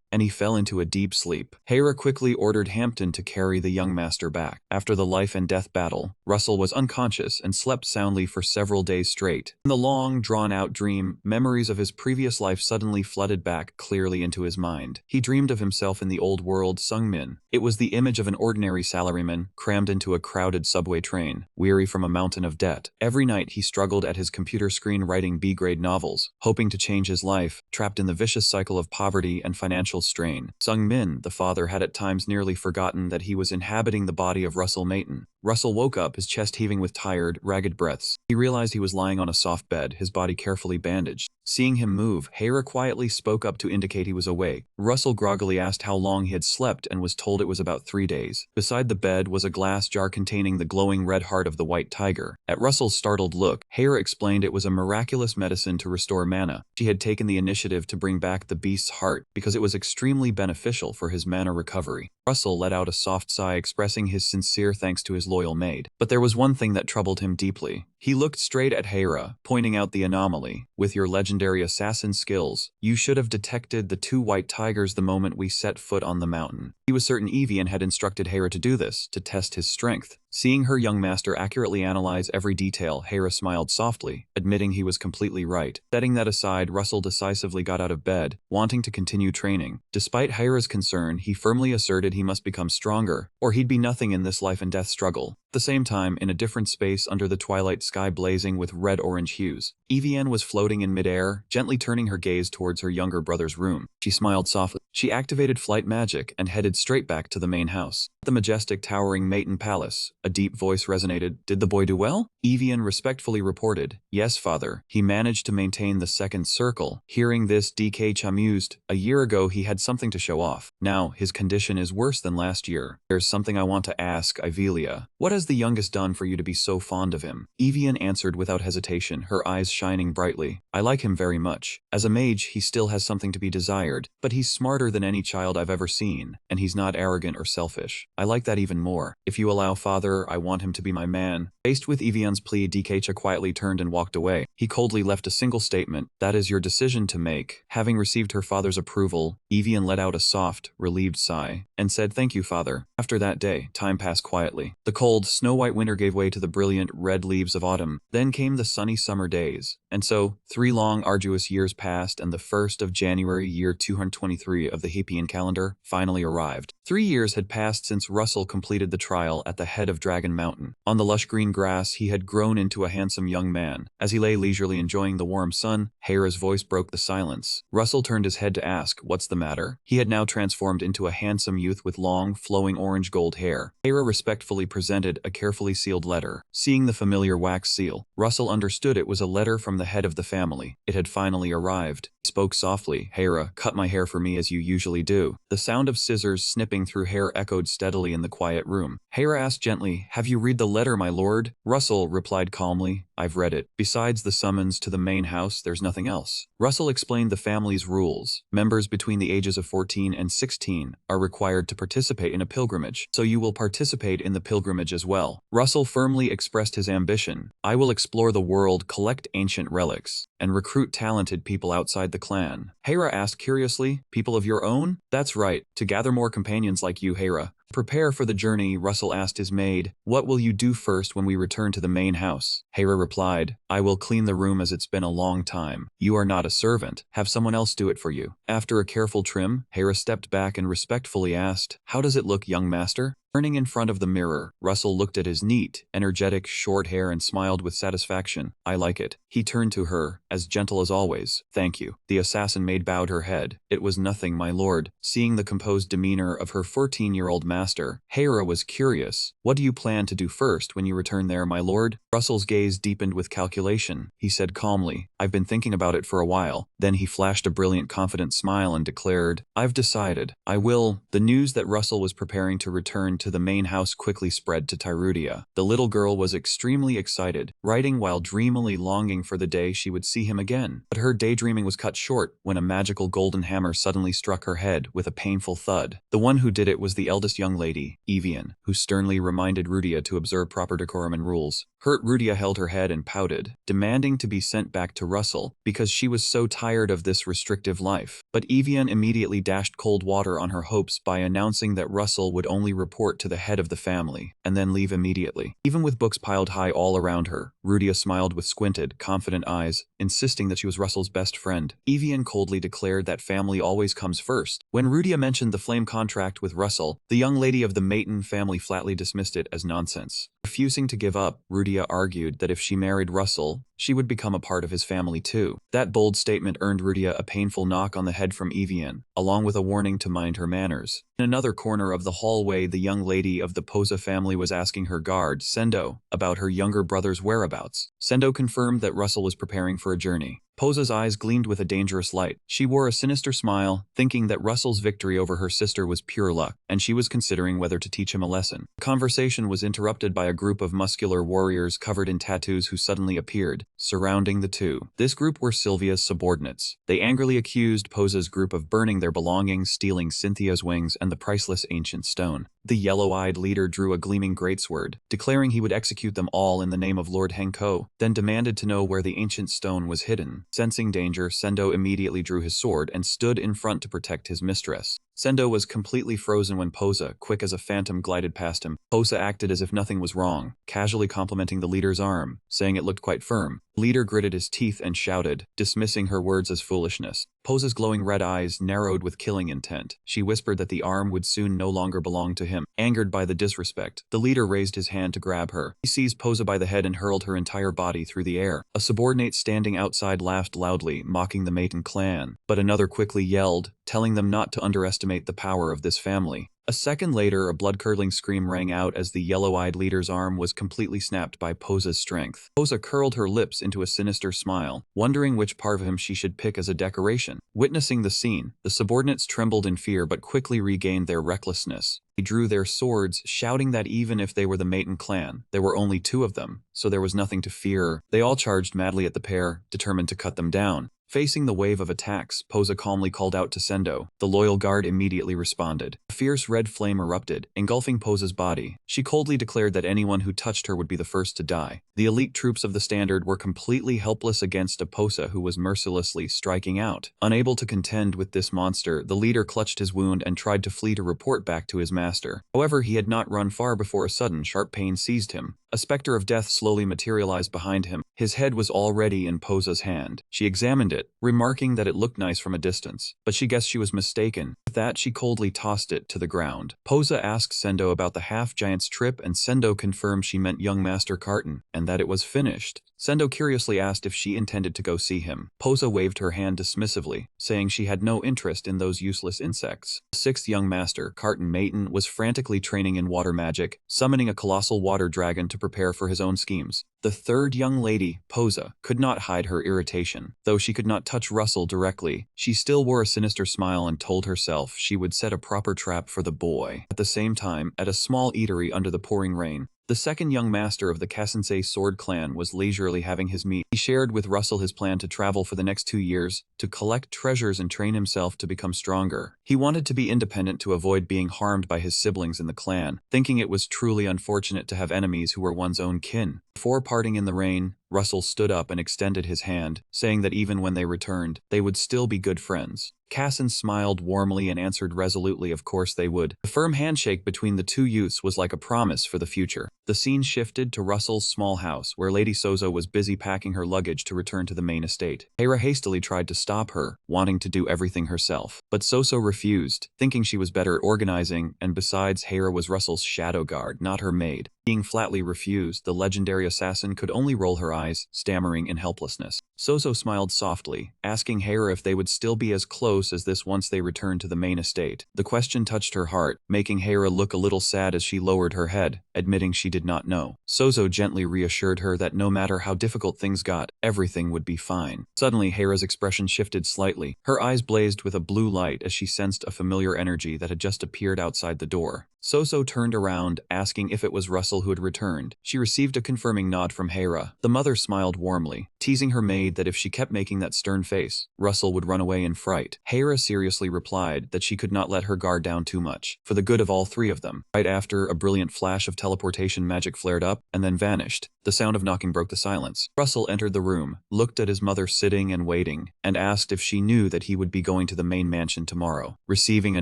and he fell into a deep sleep. Hera quickly ordered Hampton to carry the young master back. After the life and death battle, Russell was unconscious and slept soundly for several days straight. In the long, drawn-out dream, memories of his previous life suddenly flooded back clearly into his mind. He dreamed of himself in the old world Sungmin. It was the image of an ordinary salaryman crammed into a crowded subway train, weary from a mountain of debt. Every night he struggled at his computer screen writing B-grade novels, hoping to change his life, trapped in the vicious cycle of poverty and financial strain. Sungmin, the father, had at times nearly forgotten that he was inhabiting the body of Russell Mayton. Russell woke up, his chest heaving with tired, ragged breaths. He realized he was lying on a soft bed, his body carefully bandaged. Seeing him move, Hera quietly spoke up to indicate he was awake. Russell groggily asked how long he had slept and was told it was about 3 days. Beside the bed was a glass jar containing the glowing red heart of the white tiger. At Russell's startled look, Hera explained it was a miraculous medicine to restore mana. She had taken the initiative to bring back the beast's heart because it was extremely beneficial for his mana recovery. Russell let out a soft sigh, expressing his sincere thanks to his loyal maid. But there was one thing that troubled him deeply. He looked straight at Hera, pointing out the anomaly. "With your legendary assassin skills, you should have detected the 2 white tigers the moment we set foot on the mountain." He was certain Evian had instructed Hera to do this, to test his strength. Seeing her young master accurately analyze every detail, Hera smiled softly, admitting he was completely right. Setting that aside, Russell decisively got out of bed, wanting to continue training. Despite Hera's concern, he firmly asserted he must become stronger, or he'd be nothing in this life and death struggle. At the same time, in a different space under the twilight sky blazing with red-orange hues, Evian was floating in midair, gently turning her gaze towards her younger brother's room. She smiled softly. She activated flight magic and headed straight back to the main house. At the majestic, towering Mayton Palace, a deep voice resonated. "Did the boy do well?" Evian respectfully reported, "Yes, father. He managed to maintain the second circle." Hearing this, DK mused. A year ago, he had something to show off. Now, his condition is worse than last year. "There's something I want to ask, Ivelia. What has the youngest done for you to be so fond of him?" Evian answered without hesitation, her eyes shining brightly. "I like him very much. As a mage, he still has something to be desired, but he's smarter than any child I've ever seen, and he's not arrogant or selfish. I like that even more. If you allow, father, I want him to be my man." Faced with Evian's plea, DK quietly turned and walked away. He coldly left a single statement: "That is your decision to make." Having received her father's approval, Evian let out a soft, relieved sigh, and said, "Thank you, father." After that day, time passed quietly. The cold, snow-white winter gave way to the brilliant, red leaves of autumn. Then came the sunny summer days. And so, 3 long, arduous years passed, and the 1st of January, year 223 of the Hippian calendar, finally arrived. 3 years had passed since Russell completed the trial at the head of Dragon Mountain. On the lush green grass, he had grown into a handsome young man. As he lay leisurely enjoying the warm sun, Hera's voice broke the silence. Russell turned his head to ask, "What's the matter?" He had now transformed into a handsome youth with long, flowing orange-gold hair. Hera respectfully presented a carefully sealed letter. Seeing the familiar wax seal, Russell understood it was a letter from the head of the family. It had finally arrived. He spoke softly. "Hera, cut my hair for me as you usually do." The sound of scissors snipping through hair echoed steadily in the quiet room. Hera asked gently, "Have you read the letter, my lord?" Russell replied calmly, "I've read it. Besides the summons to the main house, there's nothing else." Russell explained the family's rules. Members between the ages of 14 and 16 are required to participate in a pilgrimage, so you will participate in the pilgrimage as well. Russell firmly expressed his ambition. "I will explore the world, collect ancient relics, and recruit talented people outside the clan." Hera asked curiously, "People of your own?" "That's right, to gather more companions like you, Hera." Prepare for the journey, Russell asked his maid. "What will you do first when we return to the main house?" Hera replied, "I will clean the room as it's been a long time. You are not a servant. Have someone else do it for you." After a careful trim, Hera stepped back and respectfully asked, "How does it look, young master?" Turning in front of the mirror, Russell looked at his neat, energetic, short hair and smiled with satisfaction. I like it. He turned to her, as gentle as always. Thank you. The assassin maid bowed her head. It was nothing, my lord. Seeing the composed demeanor of her 14-year-old master, Hera was curious. What do you plan to do first when you return there, my lord? Russell's gaze deepened with calculation. He said calmly, I've been thinking about it for a while. Then he flashed a brilliant, confident smile and declared, I've decided. I will. The news that Russell was preparing to return to the main house quickly spread to Tyrudia. The little girl was extremely excited, writing while dreamily longing for the day she would see him again. But her daydreaming was cut short when a magical golden hammer suddenly struck her head with a painful thud. The one who did it was the eldest young lady, Evian, who sternly reminded Rudia to observe proper decorum and rules. Hurt, Rudia held her head and pouted, demanding to be sent back to Russell because she was so tired of this restrictive life. But Evian immediately dashed cold water on her hopes by announcing that Russell would only report to the head of the family and then leave immediately. Even with books piled high all around her, Rudia smiled with squinted, confident eyes, insisting that she was Russell's best friend. Evian coldly declared that family always comes first. When Rudia mentioned the flame contract with Russell, the young lady of the Mayton family flatly dismissed it as nonsense. Refusing to give up, Rudia argued that if she married Russell, she would become a part of his family too. That bold statement earned Rudia a painful knock on the head from Evian, along with a warning to mind her manners. In another corner of the hallway, the young lady of the Posa family was asking her guard, Sendo, about her younger brother's whereabouts. Sendo confirmed that Russell was preparing for a journey. Posa's eyes gleamed with a dangerous light. She wore a sinister smile, thinking that Russell's victory over her sister was pure luck, and she was considering whether to teach him a lesson. The conversation was interrupted by a group of muscular warriors covered in tattoos who suddenly appeared, surrounding the two. This group were Sylvia's subordinates. They angrily accused Posa's group of burning their belongings, stealing Cynthia's wings, and the priceless ancient stone. The yellow-eyed leader drew a gleaming greatsword, declaring he would execute them all in the name of Lord Henko, then demanded to know where the ancient stone was hidden. Sensing danger, Sendo immediately drew his sword and stood in front to protect his mistress. Sendo was completely frozen when Posa, quick as a phantom, glided past him. Posa acted as if nothing was wrong, casually complimenting the leader's arm, saying it looked quite firm. The leader gritted his teeth and shouted, dismissing her words as foolishness. Posa's glowing red eyes narrowed with killing intent. She whispered that the arm would soon no longer belong to him. Angered by the disrespect, the leader raised his hand to grab her. He seized Posa by the head and hurled her entire body through the air. A subordinate standing outside laughed loudly, mocking the Mayton clan, but another quickly yelled, telling them not to underestimate the power of this family. A second later, a blood-curdling scream rang out as the yellow-eyed leader's arm was completely snapped by Posa's strength. Posa curled her lips into a sinister smile, wondering which part of him she should pick as a decoration. Witnessing the scene, the subordinates trembled in fear but quickly regained their recklessness. They drew their swords, shouting that even if they were the Mayton clan, there were only two of them, so there was nothing to fear. They all charged madly at the pair, determined to cut them down. Facing the wave of attacks, Posa calmly called out to Sendo. The loyal guard immediately responded. A fierce red flame erupted, engulfing Posa's body. She coldly declared that anyone who touched her would be the first to die. The elite troops of the Standard were completely helpless against a Posa who was mercilessly striking out. Unable to contend with this monster, the leader clutched his wound and tried to flee to report back to his master. However, he had not run far before a sudden sharp pain seized him. A specter of death slowly materialized behind him. His head was already in Posa's hand. She examined it, remarking that it looked nice from a distance, but she guessed she was mistaken. With that, she coldly tossed it to the ground. Posa asked Sendo about the half-giant's trip, and Sendo confirmed she meant young Master Carton, and that it was finished. Sendo curiously asked if she intended to go see him. Posa waved her hand dismissively, saying she had no interest in those useless insects. The sixth young master, Carton Mayton, was frantically training in water magic, summoning a colossal water dragon to prepare for his own schemes. The third young lady, Posa, could not hide her irritation. Though she could not touch Russell directly, she still wore a sinister smile and told herself she would set a proper trap for the boy. At the same time, at a small eatery under the pouring rain, the second young master of the Kasensei sword clan was leisurely having his meal. He shared with Russell his plan to travel for the next 2 years, to collect treasures and train himself to become stronger. He wanted to be independent to avoid being harmed by his siblings in the clan, thinking it was truly unfortunate to have enemies who were one's own kin. Before parting in the rain, Russell stood up and extended his hand, saying that even when they returned, they would still be good friends. Casson smiled warmly and answered resolutely of course they would. The firm handshake between the two youths was like a promise for the future. The scene shifted to Russell's small house, where Lady Sozo was busy packing her luggage to return to the main estate. Hera hastily tried to stop her, wanting to do everything herself. But Soso refused, thinking she was better at organizing, and besides, Hera was Russell's shadow guard, not her maid. Being flatly refused, the legendary assassin could only roll her eyes, stammering in helplessness. Soso smiled softly, asking Hera if they would still be as close as this once they returned to the main estate. The question touched her heart, making Hera look a little sad as she lowered her head, admitting she did not know. Soso gently reassured her that no matter how difficult things got, everything would be fine. Suddenly, Hera's expression shifted slightly. Her eyes blazed with a blue light as she sensed a familiar energy that had just appeared outside the door. Soso turned around, asking if it was Russell who had returned. She received a confirming nod from Hera. The mother smiled warmly, teasing her maid that if she kept making that stern face, Russell would run away in fright. Hera seriously replied that she could not let her guard down too much, for the good of all three of them. Right after, a brilliant flash of teleportation magic flared up, and then vanished. The sound of knocking broke the silence. Russell entered the room, looked at his mother sitting and waiting, and asked if she knew that he would be going to the main mansion tomorrow. Receiving a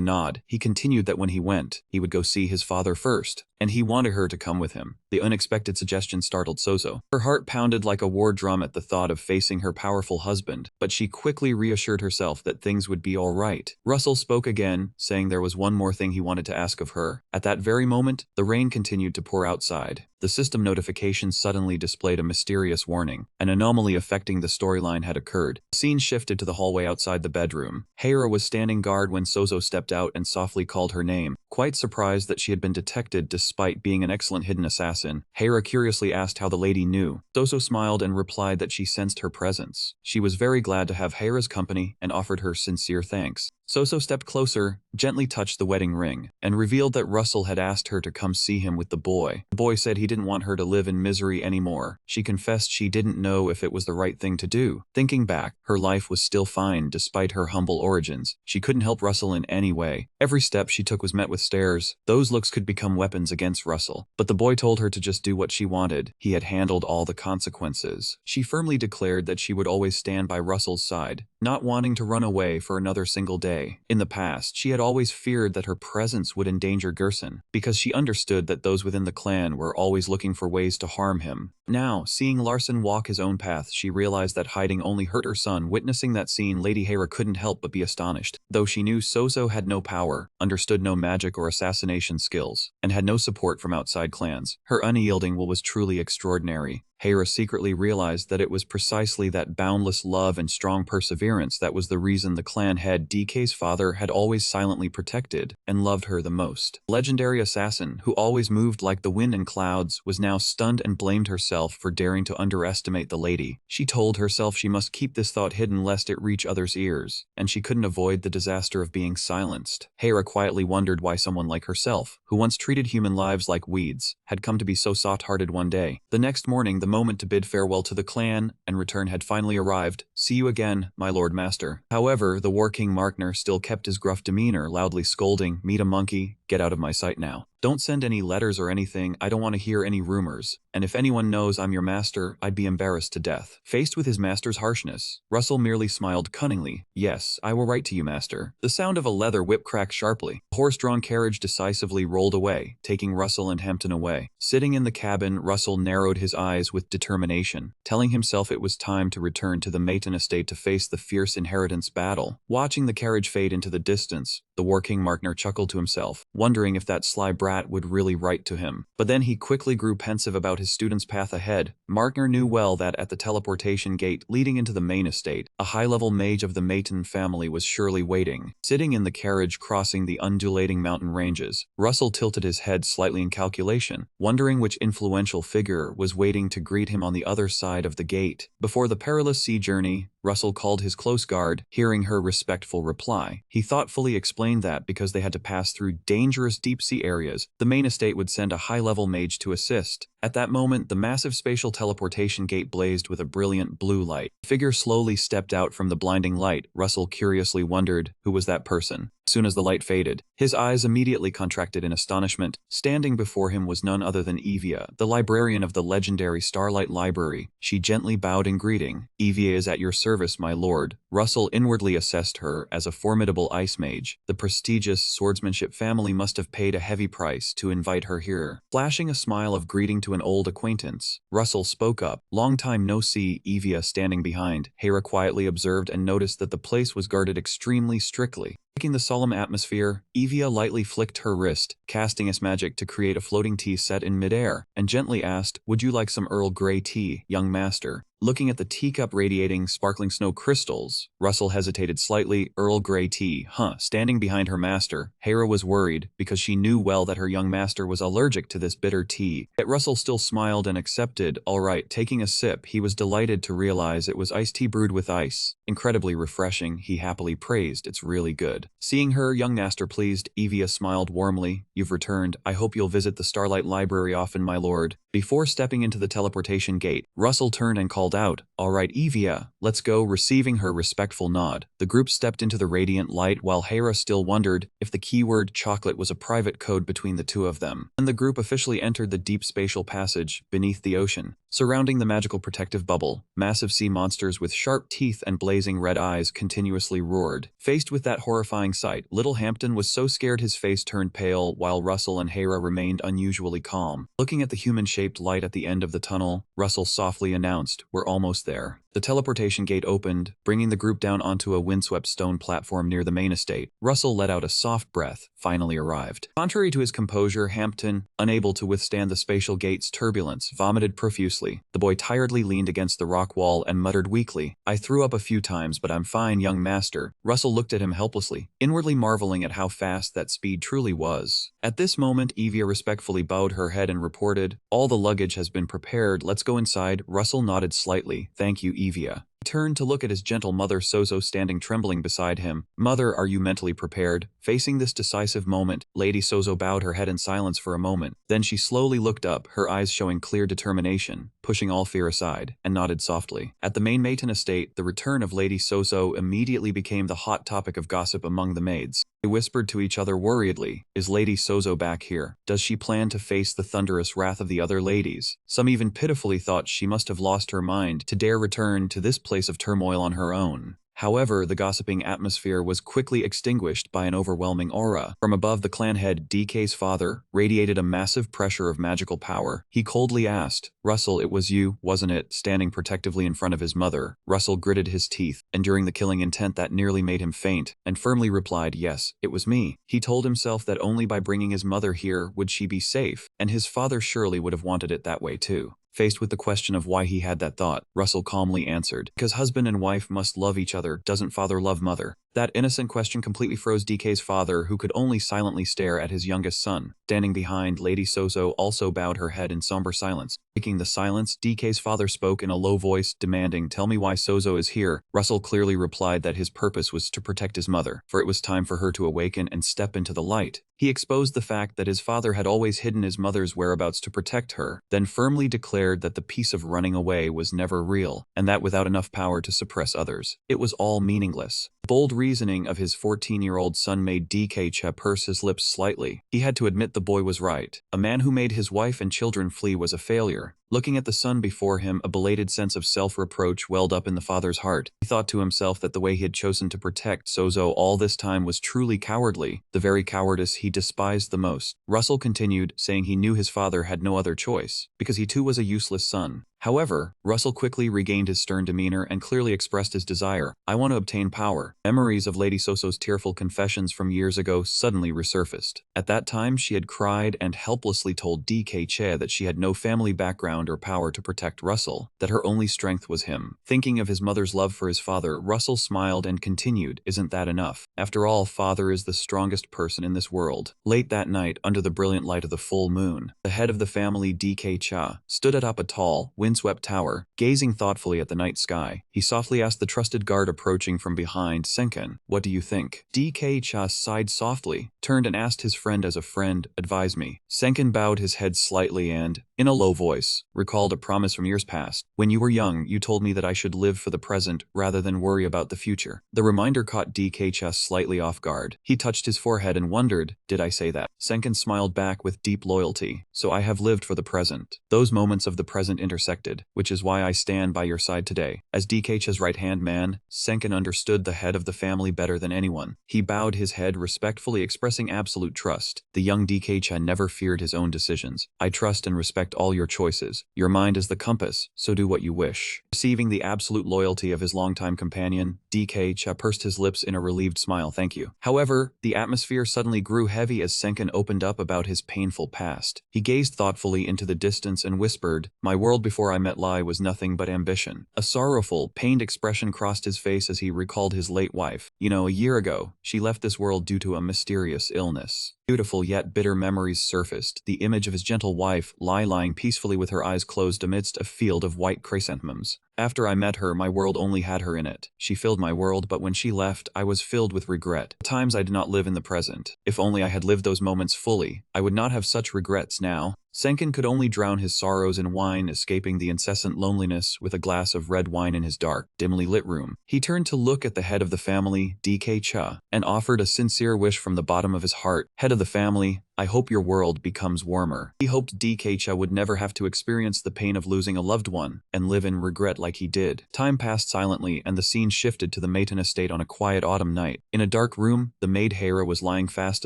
nod, he continued that when he went, he would go see his father first, and he wanted her to come with him. The unexpected suggestion startled Soso. Her heart pounded like a war drum at the thought of facing her powerful husband, but she quickly reassured herself that things would be all right. Russell spoke again, saying there was one more thing he wanted to ask of her. At that very moment, the rain continued to pour outside. The system notification suddenly displayed a mysterious warning. An anomaly affecting the storyline had occurred. The scene shifted to the hallway outside the bedroom. Hera was standing guard when Soso stepped out and softly called her name. Quite surprised that she had been detected despite being an excellent hidden assassin, Hera curiously asked how the lady knew. Soso smiled and replied that she sensed her presence. She was very glad to have Hera's company and offered her sincere thanks. Soso stepped closer, gently touched the wedding ring, and revealed that Russell had asked her to come see him with the boy. The boy said he didn't want her to live in misery anymore. She confessed she didn't know if it was the right thing to do. Thinking back, her life was still fine despite her humble origins. She couldn't help Russell in any way. Every step she took was met with stares. Those looks could become weapons against Russell. But the boy told her to just do what she wanted. He had handled all the consequences. She firmly declared that she would always stand by Russell's side, not wanting to run away for another single day. In the past, she had always feared that her presence would endanger Gerson, because she understood that those within the clan were always looking for ways to harm him. Now, seeing Larson walk his own path, she realized that hiding only hurt her son. Witnessing that scene, Lady Hera couldn't help but be astonished. Though she knew Soso had no power, understood no magic or assassination skills, and had no support from outside clans, her unyielding will was truly extraordinary. Hera secretly realized that it was precisely that boundless love and strong perseverance that was the reason the clan head DK's father had always silently protected and loved her the most. The legendary assassin, who always moved like the wind and clouds, was now stunned and blamed herself for daring to underestimate the lady. She told herself she must keep this thought hidden lest it reach others' ears, and she couldn't avoid the disaster of being silenced. Hera quietly wondered why someone like herself, who once treated human lives like weeds, had come to be so soft-hearted one day. The next morning, the moment to bid farewell to the clan and return had finally arrived. "See you again, my lord master." However, the War King Markner still kept his gruff demeanor, loudly scolding, "Meet a monkey, get out of my sight now. Don't send any letters or anything, I don't want to hear any rumors. And if anyone knows I'm your master, I'd be embarrassed to death." Faced with his master's harshness, Russell merely smiled cunningly. "Yes, I will write to you, master." The sound of a leather whip cracked sharply. The horse-drawn carriage decisively rolled away, taking Russell and Hampton away. Sitting in the cabin, Russell narrowed his eyes with determination, telling himself it was time to return to the Maton estate to face the fierce inheritance battle. Watching the carriage fade into the distance, the War King Markner chuckled to himself, wondering if that sly brat would really write to him. But then he quickly grew pensive about his student's path ahead. Markner knew well that at the teleportation gate leading into the main estate, a high-level mage of the Maton family was surely waiting. Sitting in the carriage crossing the undulating mountain ranges, Russell tilted his head slightly in calculation, wondering which influential figure was waiting to greet him on the other side of the gate. Before the perilous sea journey, Russell called his close guard, hearing her respectful reply. He thoughtfully explained that because they had to pass through dangerous deep-sea areas, the main estate would send a high-level mage to assist. At that moment, the massive spatial teleportation gate blazed with a brilliant blue light. The figure slowly stepped out from the blinding light. Russell curiously wondered, who was that person? As soon as the light faded, his eyes immediately contracted in astonishment. Standing before him was none other than Evia, the librarian of the legendary Starlight Library. She gently bowed in greeting. "Evia is at your service, my lord." Russell inwardly assessed her as a formidable ice mage. The prestigious swordsmanship family must have paid a heavy price to invite her here. Flashing a smile of greeting to an old acquaintance, Russell spoke up. "Long time no see." Evia, standing behind Hera, quietly observed and noticed that the place was guarded extremely strictly. Liking the solemn atmosphere, Evia lightly flicked her wrist, casting its magic to create a floating tea set in midair, and gently asked, "Would you like some Earl Grey tea, young master?" Looking at the teacup radiating sparkling snow crystals, Russell hesitated slightly. Earl Grey tea, huh? Standing behind her master, Hera was worried, because she knew well that her young master was allergic to this bitter tea. Yet Russell still smiled and accepted. "All right." Taking a sip, he was delighted to realize it was iced tea brewed with ice. "Incredibly refreshing," he happily praised. "It's really good." Seeing her young master pleased, Evia smiled warmly. "You've returned. I hope you'll visit the Starlight Library often, my lord." Before stepping into the teleportation gate, Russell turned and called out, "All right, Evia, let's go." Receiving her respectful nod, the group stepped into the radiant light while Hera still wondered if the keyword chocolate was a private code between the two of them. And the group officially entered the deep spatial passage beneath the ocean. Surrounding the magical protective bubble, massive sea monsters with sharp teeth and blazing red eyes continuously roared. Faced with that horrifying sight, little Hampton was so scared his face turned pale, while Russell and Hera remained unusually calm. Looking at the human-shaped light at the end of the tunnel, Russell softly announced, "We're almost there." The teleportation gate opened, bringing the group down onto a windswept stone platform near the main estate. Russell let out a soft breath. Finally arrived. Contrary to his composure, Hampton, unable to withstand the spatial gate's turbulence, vomited profusely. The boy tiredly leaned against the rock wall and muttered weakly, "I threw up a few times, but I'm fine, young master." Russell looked at him helplessly, inwardly marveling at how fast that speed truly was. At this moment, Evia respectfully bowed her head and reported, "All the luggage has been prepared. Let's go inside." Russell nodded slightly. "Thank you, Evia." He turned to look at his gentle mother Sozo standing trembling beside him. "Mother, are you mentally prepared?" Facing this decisive moment, Lady Sozo bowed her head in silence for a moment. Then she slowly looked up, her eyes showing clear determination, pushing all fear aside, and nodded softly. At the main Maiden estate, the return of Lady Sozo immediately became the hot topic of gossip among the maids. They whispered to each other worriedly, "Is Lady Sozo back here? Does she plan to face the thunderous wrath of the other ladies?" Some even pitifully thought she must have lost her mind to dare return to this place of turmoil on her own. However, the gossiping atmosphere was quickly extinguished by an overwhelming aura. From above, the clan head, DK's father, radiated a massive pressure of magical power. He coldly asked, "Russell, it was you, wasn't it?" Standing protectively in front of his mother, Russell gritted his teeth, enduring the killing intent that nearly made him faint, and firmly replied, "Yes, it was me." He told himself that only by bringing his mother here would she be safe, and his father surely would have wanted it that way too. Faced with the question of why he had that thought, Russell calmly answered, "Because husband and wife must love each other. Doesn't father love mother?" That innocent question completely froze DK's father, who could only silently stare at his youngest son. Standing behind, Lady Sozo also bowed her head in somber silence. Breaking the silence, DK's father spoke in a low voice, demanding, "Tell me why Sozo is here." Russell clearly replied that his purpose was to protect his mother, for it was time for her to awaken and step into the light. He exposed the fact that his father had always hidden his mother's whereabouts to protect her, then firmly declared that the peace of running away was never real, and that without enough power to suppress others, it was all meaningless. Bold reasoning of his 14-year-old son made DK purse his lips slightly. He had to admit the boy was right. A man who made his wife and children flee was a failure. Looking at the son before him, a belated sense of self-reproach welled up in the father's heart. He thought to himself that the way he had chosen to protect Sozo all this time was truly cowardly, the very cowardice he despised the most. Russell continued, saying he knew his father had no other choice, because he too was a useless son. However, Russell quickly regained his stern demeanor and clearly expressed his desire. "I want to obtain power." Memories of Lady Sozo's tearful confessions from years ago suddenly resurfaced. At that time, she had cried and helplessly told DK that she had no family background or power to protect Russell, that her only strength was him. Thinking of his mother's love for his father, Russell smiled and continued, "Isn't that enough? After all, father is the strongest person in this world." Late that night, under the brilliant light of the full moon, the head of the family, DK stood atop a tall, wind windswept tower, gazing thoughtfully at the night sky. He softly asked the trusted guard approaching from behind, Senken, what do you think? DK-cha sighed softly, turned and asked his friend as a friend, advise me. Senken bowed his head slightly and, in a low voice, recalled a promise from years past. When you were young, you told me that I should live for the present rather than worry about the future. The reminder caught DK-cha slightly off guard. He touched his forehead and wondered, did I say that? Senken smiled back with deep loyalty. So I have lived for the present. Those moments of the present intersected, which is why I stand by your side today. As DK-cha's right-hand man, Senken understood the head of the family better than anyone. He bowed his head respectfully, expressing absolute trust. The young DK-cha never feared his own decisions. I trust and respect all your choices. Your mind is the compass, so do what you wish. Receiving the absolute loyalty of his longtime companion, DK-cha pursed his lips in a relieved smile, thank you. However, the atmosphere suddenly grew heavy as Senken opened up about his painful past. He gazed thoughtfully into the distance and whispered, my world before I met Lai was nothing but ambition. A sorrowful, pained expression crossed his face as he recalled his late wife. You know, a year ago, she left this world due to a mysterious illness. Beautiful yet bitter memories surfaced, the image of his gentle wife, Lai, lying peacefully with her eyes closed amidst a field of white chrysanthemums. After I met her, my world only had her in it. She filled my world, but when she left, I was filled with regret. At times I did not live in the present. If only I had lived those moments fully, I would not have such regrets now. Senken could only drown his sorrows in wine, escaping the incessant loneliness with a glass of red wine in his dark, dimly lit room. He turned to look at the head of the family, DK-cha, and offered a sincere wish from the bottom of his heart. Head of the family, I hope your world becomes warmer. He hoped DK-cha would never have to experience the pain of losing a loved one and live in regret like he did. Time passed silently and the scene shifted to the Maiden estate on a quiet autumn night. In a dark room, the maid Hera was lying fast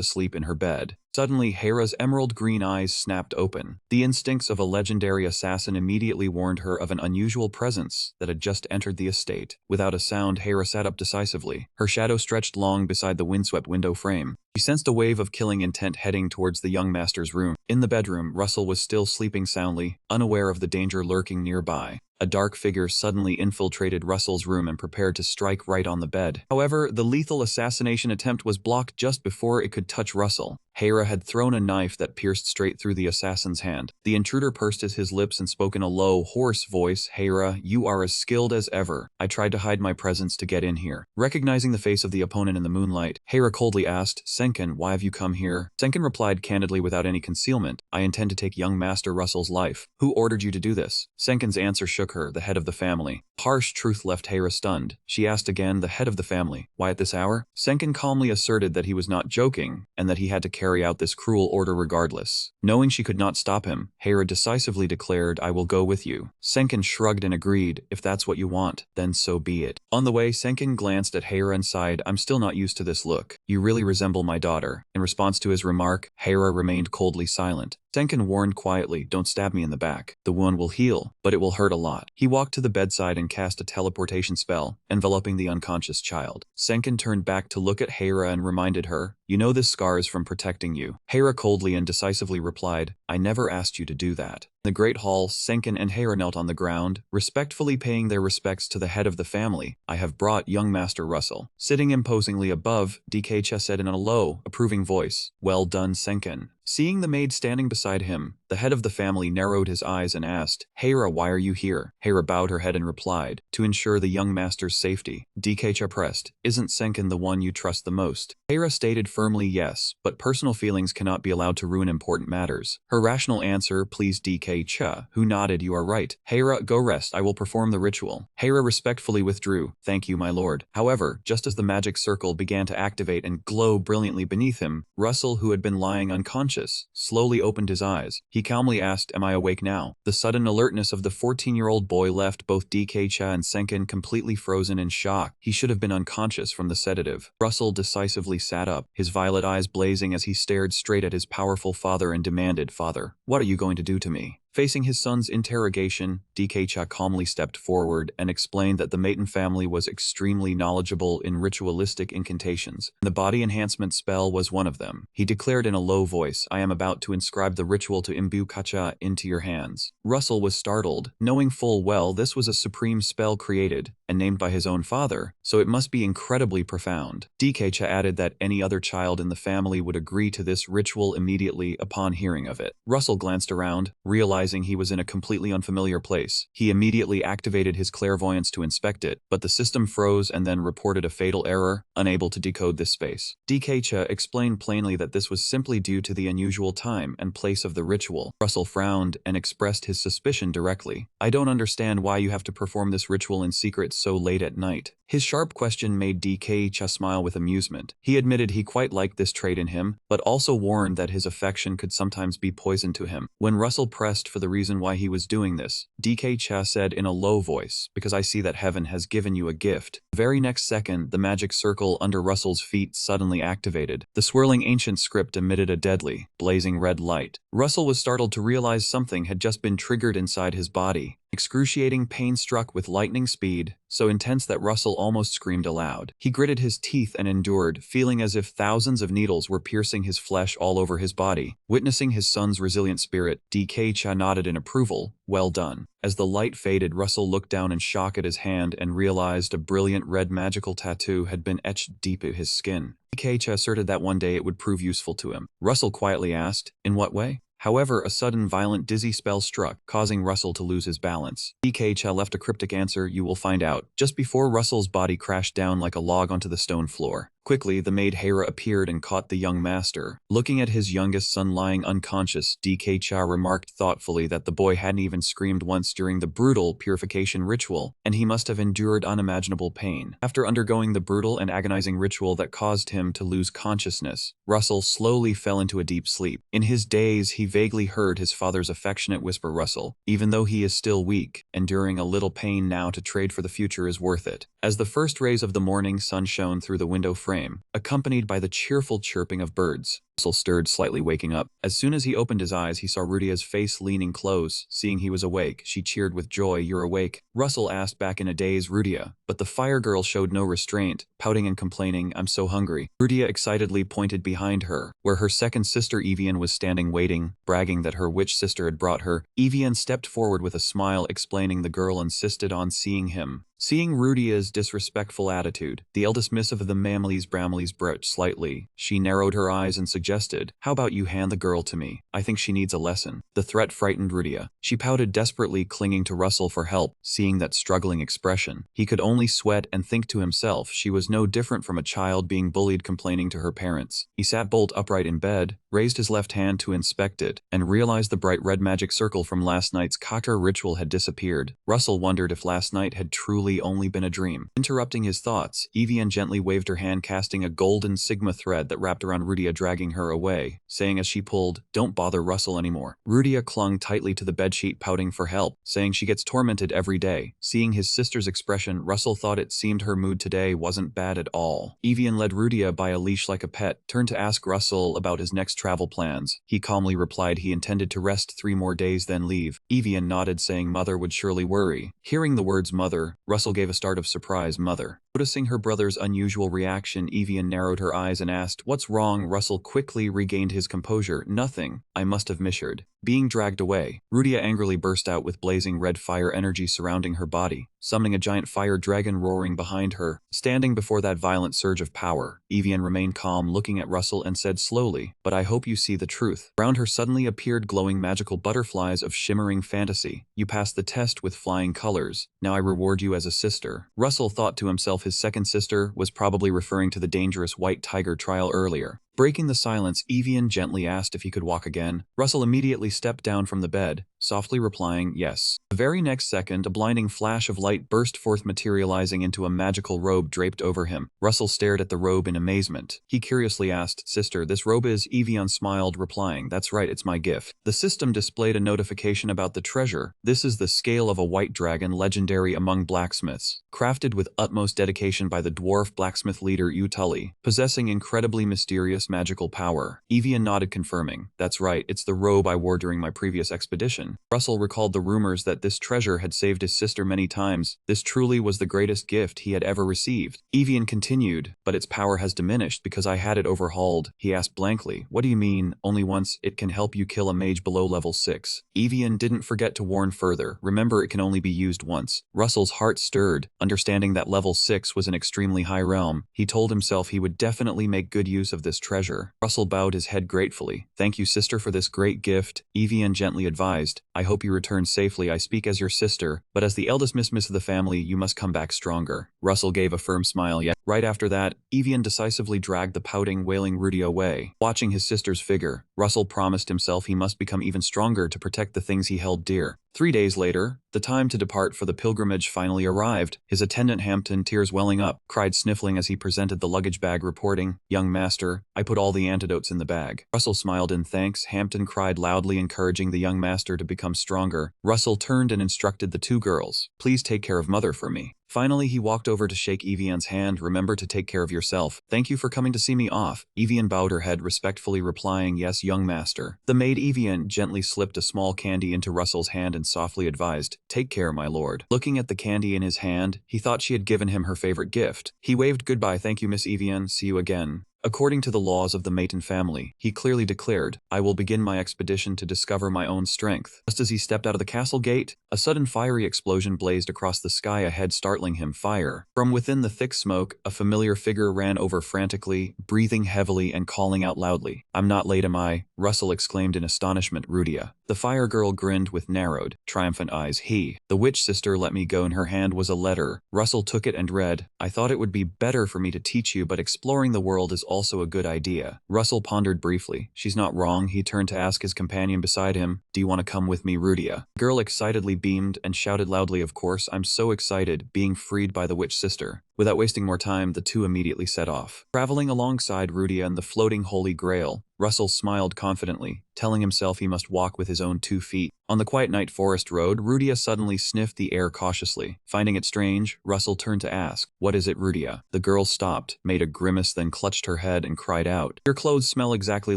asleep in her bed. Suddenly, Hera's emerald green eyes snapped open. The instincts of a legendary assassin immediately warned her of an unusual presence that had just entered the estate. Without a sound, Hera sat up decisively. Her shadow stretched long beside the windswept window frame. She sensed a wave of killing intent heading towards the young master's room. In the bedroom, Russell was still sleeping soundly, unaware of the danger lurking nearby. A dark figure suddenly infiltrated Russell's room and prepared to strike right on the bed. However, the lethal assassination attempt was blocked just before it could touch Russell. Hera had thrown a knife that pierced straight through the assassin's hand. The intruder pursed his lips and spoke in a low, hoarse voice, Hera, you are as skilled as ever. I tried to hide my presence to get in here. Recognizing the face of the opponent in the moonlight, Hera coldly asked, Senken, why have you come here? Senken replied candidly without any concealment, I intend to take young Master Russell's life. Who ordered you to do this? Senken's answer shook her, the head of the family. Harsh truth left Hera stunned. She asked again, the head of the family. Why at this hour? Senken calmly asserted that he was not joking, and that he had to carry out this cruel order regardless. Knowing she could not stop him, Hera decisively declared, I will go with you. Senken shrugged and agreed, if that's what you want, then so be it. On the way, Senken glanced at Hera and sighed, I'm still not used to this look. You really resemble my daughter. In response to his remark, Hera remained coldly silent. Senken warned quietly, don't stab me in the back. The wound will heal, but it will hurt a lot. He walked to the bedside and cast a teleportation spell, enveloping the unconscious child. Senken turned back to look at Hera and reminded her, you know this scar is from protecting you. Hera coldly and decisively replied, I never asked you to do that. In the great hall, Senken and Hera knelt on the ground, respectfully paying their respects to the head of the family. I have brought young Master Russell. Sitting imposingly above, DK-cha said in a low, approving voice, well done, Senken. Seeing the maid standing beside him, the head of the family narrowed his eyes and asked, Hera, why are you here? Hera bowed her head and replied, to ensure the young master's safety. DK-cha pressed, isn't Senken the one you trust the most? Hera stated firmly yes, but personal feelings cannot be allowed to ruin important matters. Her rational answer pleased DK-cha, who nodded, you are right. Hera, go rest, I will perform the ritual. Hera respectfully withdrew, thank you my lord. However, just as the magic circle began to activate and glow brilliantly beneath him, Russell, who had been lying unconscious, slowly opened his eyes. He calmly asked, am I awake now? The sudden alertness of the 14-year-old boy left both DK-cha and Senken completely frozen in shock. He should have been unconscious from the sedative. Russell decisively sat up, his violet eyes blazing as he stared straight at his powerful father and demanded, Father, what are you going to do to me? Facing his son's interrogation, DK-cha calmly stepped forward and explained that the Maiden family was extremely knowledgeable in ritualistic incantations. The body enhancement spell was one of them. He declared in a low voice, I am about to inscribe the ritual to imbue kacha into your hands. Russell was startled, knowing full well this was a supreme spell created and named by his own father, so it must be incredibly profound. DK-cha added that any other child in the family would agree to this ritual immediately upon hearing of it. Russell glanced around, realizing realizing he was in a completely unfamiliar place. He immediately activated his clairvoyance to inspect it, but the system froze and then reported a fatal error, unable to decode this space. DK explained plainly that this was simply due to the unusual time and place of the ritual. Russell frowned and expressed his suspicion directly. I don't understand why you have to perform this ritual in secret so late at night. His sharp question made DK smile with amusement. He admitted he quite liked this trait in him, but also warned that his affection could sometimes be poison to him. When Russell pressed for the reason why he was doing this, DK said in a low voice, "Because I see that heaven has given you a gift." The very next second, the magic circle under Russell's feet suddenly activated. The swirling ancient script emitted a deadly, blazing red light. Russell was startled to realize something had just been triggered inside his body. Excruciating pain struck with lightning speed, so intense that Russell almost screamed aloud. He gritted his teeth and endured, feeling as if thousands of needles were piercing his flesh all over his body. Witnessing his son's resilient spirit, DK nodded in approval. Well done. As the light faded, Russell looked down in shock at his hand and realized a brilliant red magical tattoo had been etched deep in his skin. DK asserted that one day it would prove useful to him. Russell quietly asked, "In what way?" However, a sudden violent dizzy spell struck, causing Russell to lose his balance. DK left a cryptic answer, "You will find out," just before Russell's body crashed down like a log onto the stone floor. Quickly, the maid Hera appeared and caught the young master. Looking at his youngest son lying unconscious, DK remarked thoughtfully that the boy hadn't even screamed once during the brutal purification ritual, and he must have endured unimaginable pain. After undergoing the brutal and agonizing ritual that caused him to lose consciousness, Russell slowly fell into a deep sleep. In his daze, he vaguely heard his father's affectionate whisper, "Russell, even though he is still weak, enduring a little pain now to trade for the future is worth it." As the first rays of the morning sun shone through the window frame, accompanied by the cheerful chirping of birds, Russell stirred slightly, waking up. As soon as he opened his eyes, he saw Rudia's face leaning close. Seeing he was awake, she cheered with joy. "You're awake?" Russell asked back in a daze, "Rudia," but the fire girl showed no restraint, pouting and complaining, "I'm so hungry." Rudia excitedly pointed behind her, where her second sister Evian was standing waiting, bragging that her witch sister had brought her. Evian stepped forward with a smile, explaining the girl insisted on seeing him. Seeing Rudia's disrespectful attitude, the eldest miss of the Mamleys Bramleys blushed slightly. She narrowed her eyes and suggested, "How about you hand the girl to me? I think she needs a lesson." The threat frightened Rudia. She pouted desperately, clinging to Russell for help. Seeing that struggling expression, he could only sweat and think to himself she was no different from a child being bullied, complaining to her parents. He sat bolt upright in bed, raised his left hand to inspect it, and realized the bright red magic circle from last night's Kaka ritual had disappeared. Russell wondered if last night had truly only been a dream. Interrupting his thoughts, Evian gently waved her hand, casting a golden sigma thread that wrapped around Rudia, dragging her away, saying as she pulled, "Don't bother Russell anymore." Rudia clung tightly to the bedsheet, pouting for help, saying she gets tormented every day. Seeing his sister's expression, Russell thought it seemed her mood today wasn't bad at all. Evian led Rudia by a leash like a pet, turned to ask Russell about his next travel plans. He calmly replied he intended to rest 3 more days then leave. Evian nodded, saying mother would surely worry. Hearing the words mother, Russell gave a start of surprise. Mother. Noticing her brother's unusual reaction, Evian narrowed her eyes and asked, "What's wrong?" Russell quickly regained his composure. "Nothing. I must have misheard." Being dragged away, Rudia angrily burst out with blazing red fire energy surrounding her body, summoning a giant fire dragon roaring behind her. Standing before that violent surge of power, Evian remained calm, looking at Russell, and said slowly, "But I hope you see the truth." Around her suddenly appeared glowing magical butterflies of shimmering fantasy. "You passed the test with flying colors. Now I reward you as a sister." Russell thought to himself his second sister was probably referring to the dangerous white tiger trial earlier. Breaking the silence, Evian gently asked if he could walk again. Russell immediately stepped down from the bed, softly replying, "Yes." The very next second, a blinding flash of light burst forth, materializing into a magical robe draped over him. Russell stared at the robe in amazement. He curiously asked, "Sister, this robe is?" Evian smiled, replying, "That's right, it's my gift." The system displayed a notification about the treasure. "This is the scale of a white dragon, legendary among blacksmiths, crafted with utmost dedication by the dwarf blacksmith leader Utully, possessing incredibly mysterious magical power." Evian nodded, confirming, "That's right, it's the robe I wore during my previous expedition." Russell recalled the rumors that this treasure had saved his sister many times. This truly was the greatest gift he had ever received. Evian continued, "But its power has diminished because I had it overhauled." He asked blankly, "What do you mean, only once? It can help you kill a mage below level 6. Evian didn't forget to warn further, "Remember, it can only be used once." Russell's heart stirred, understanding that level 6 was an extremely high realm. He told himself he would definitely make good use of this treasure. Russell bowed his head gratefully. Thank you, sister, for this great gift, Evian gently advised. I hope you return safely. I speak as your sister, but as the eldest miss of the family, you must come back stronger. Russell gave a firm smile, yet right after that, Evian decisively dragged the pouting, wailing Rudy away. Watching his sister's figure, Russell promised himself he must become even stronger to protect the things he held dear. 3 days later, the time to depart for the pilgrimage finally arrived. His attendant Hampton, tears welling up, cried sniffling as he presented the luggage bag, reporting, "Young master, I put all the antidotes in the bag." Russell smiled in thanks. Hampton cried loudly, encouraging the young master to become stronger. Russell turned and instructed the 2 girls, "Please take care of mother for me." Finally, he walked over to shake Evian's hand. "Remember to take care of yourself. Thank you for coming to see me off." Evian bowed her head respectfully, replying, "Yes, young master." The maid Evian gently slipped a small candy into Russell's hand and softly advised, "Take care, my lord." Looking at the candy in his hand, he thought she had given him her favorite gift. He waved goodbye. "Thank you, Miss Evian. See you again." According to the laws of the Mayton family, he clearly declared, "I will begin my expedition to discover my own strength." Just as he stepped out of the castle gate, a sudden fiery explosion blazed across the sky ahead, startling him. Fire! From within the thick smoke, a familiar figure ran over frantically, breathing heavily and calling out loudly. "I'm not late, am I?" Russell exclaimed in astonishment. "Rudia." The fire girl grinned with narrowed, triumphant eyes. The witch sister let me go." In her hand was a letter. Russell took it and read, "I thought it would be better for me to teach you, but exploring the world is also a good idea." Russell pondered briefly. She's not wrong. He turned to ask his companion beside him, "Do you want to come with me, Rudia?" The girl excitedly beamed and shouted loudly, "Of course, I'm so excited, being freed by the witch sister." Without wasting more time, the 2 immediately set off. Traveling alongside Rudia and the floating Holy Grail, Russell smiled confidently, telling himself he must walk with his own 2 feet. On the quiet night forest road, Rudia suddenly sniffed the air cautiously. Finding it strange, Russell turned to ask, "What is it, Rudia?" The girl stopped, made a grimace, then clutched her head and cried out, "Your clothes smell exactly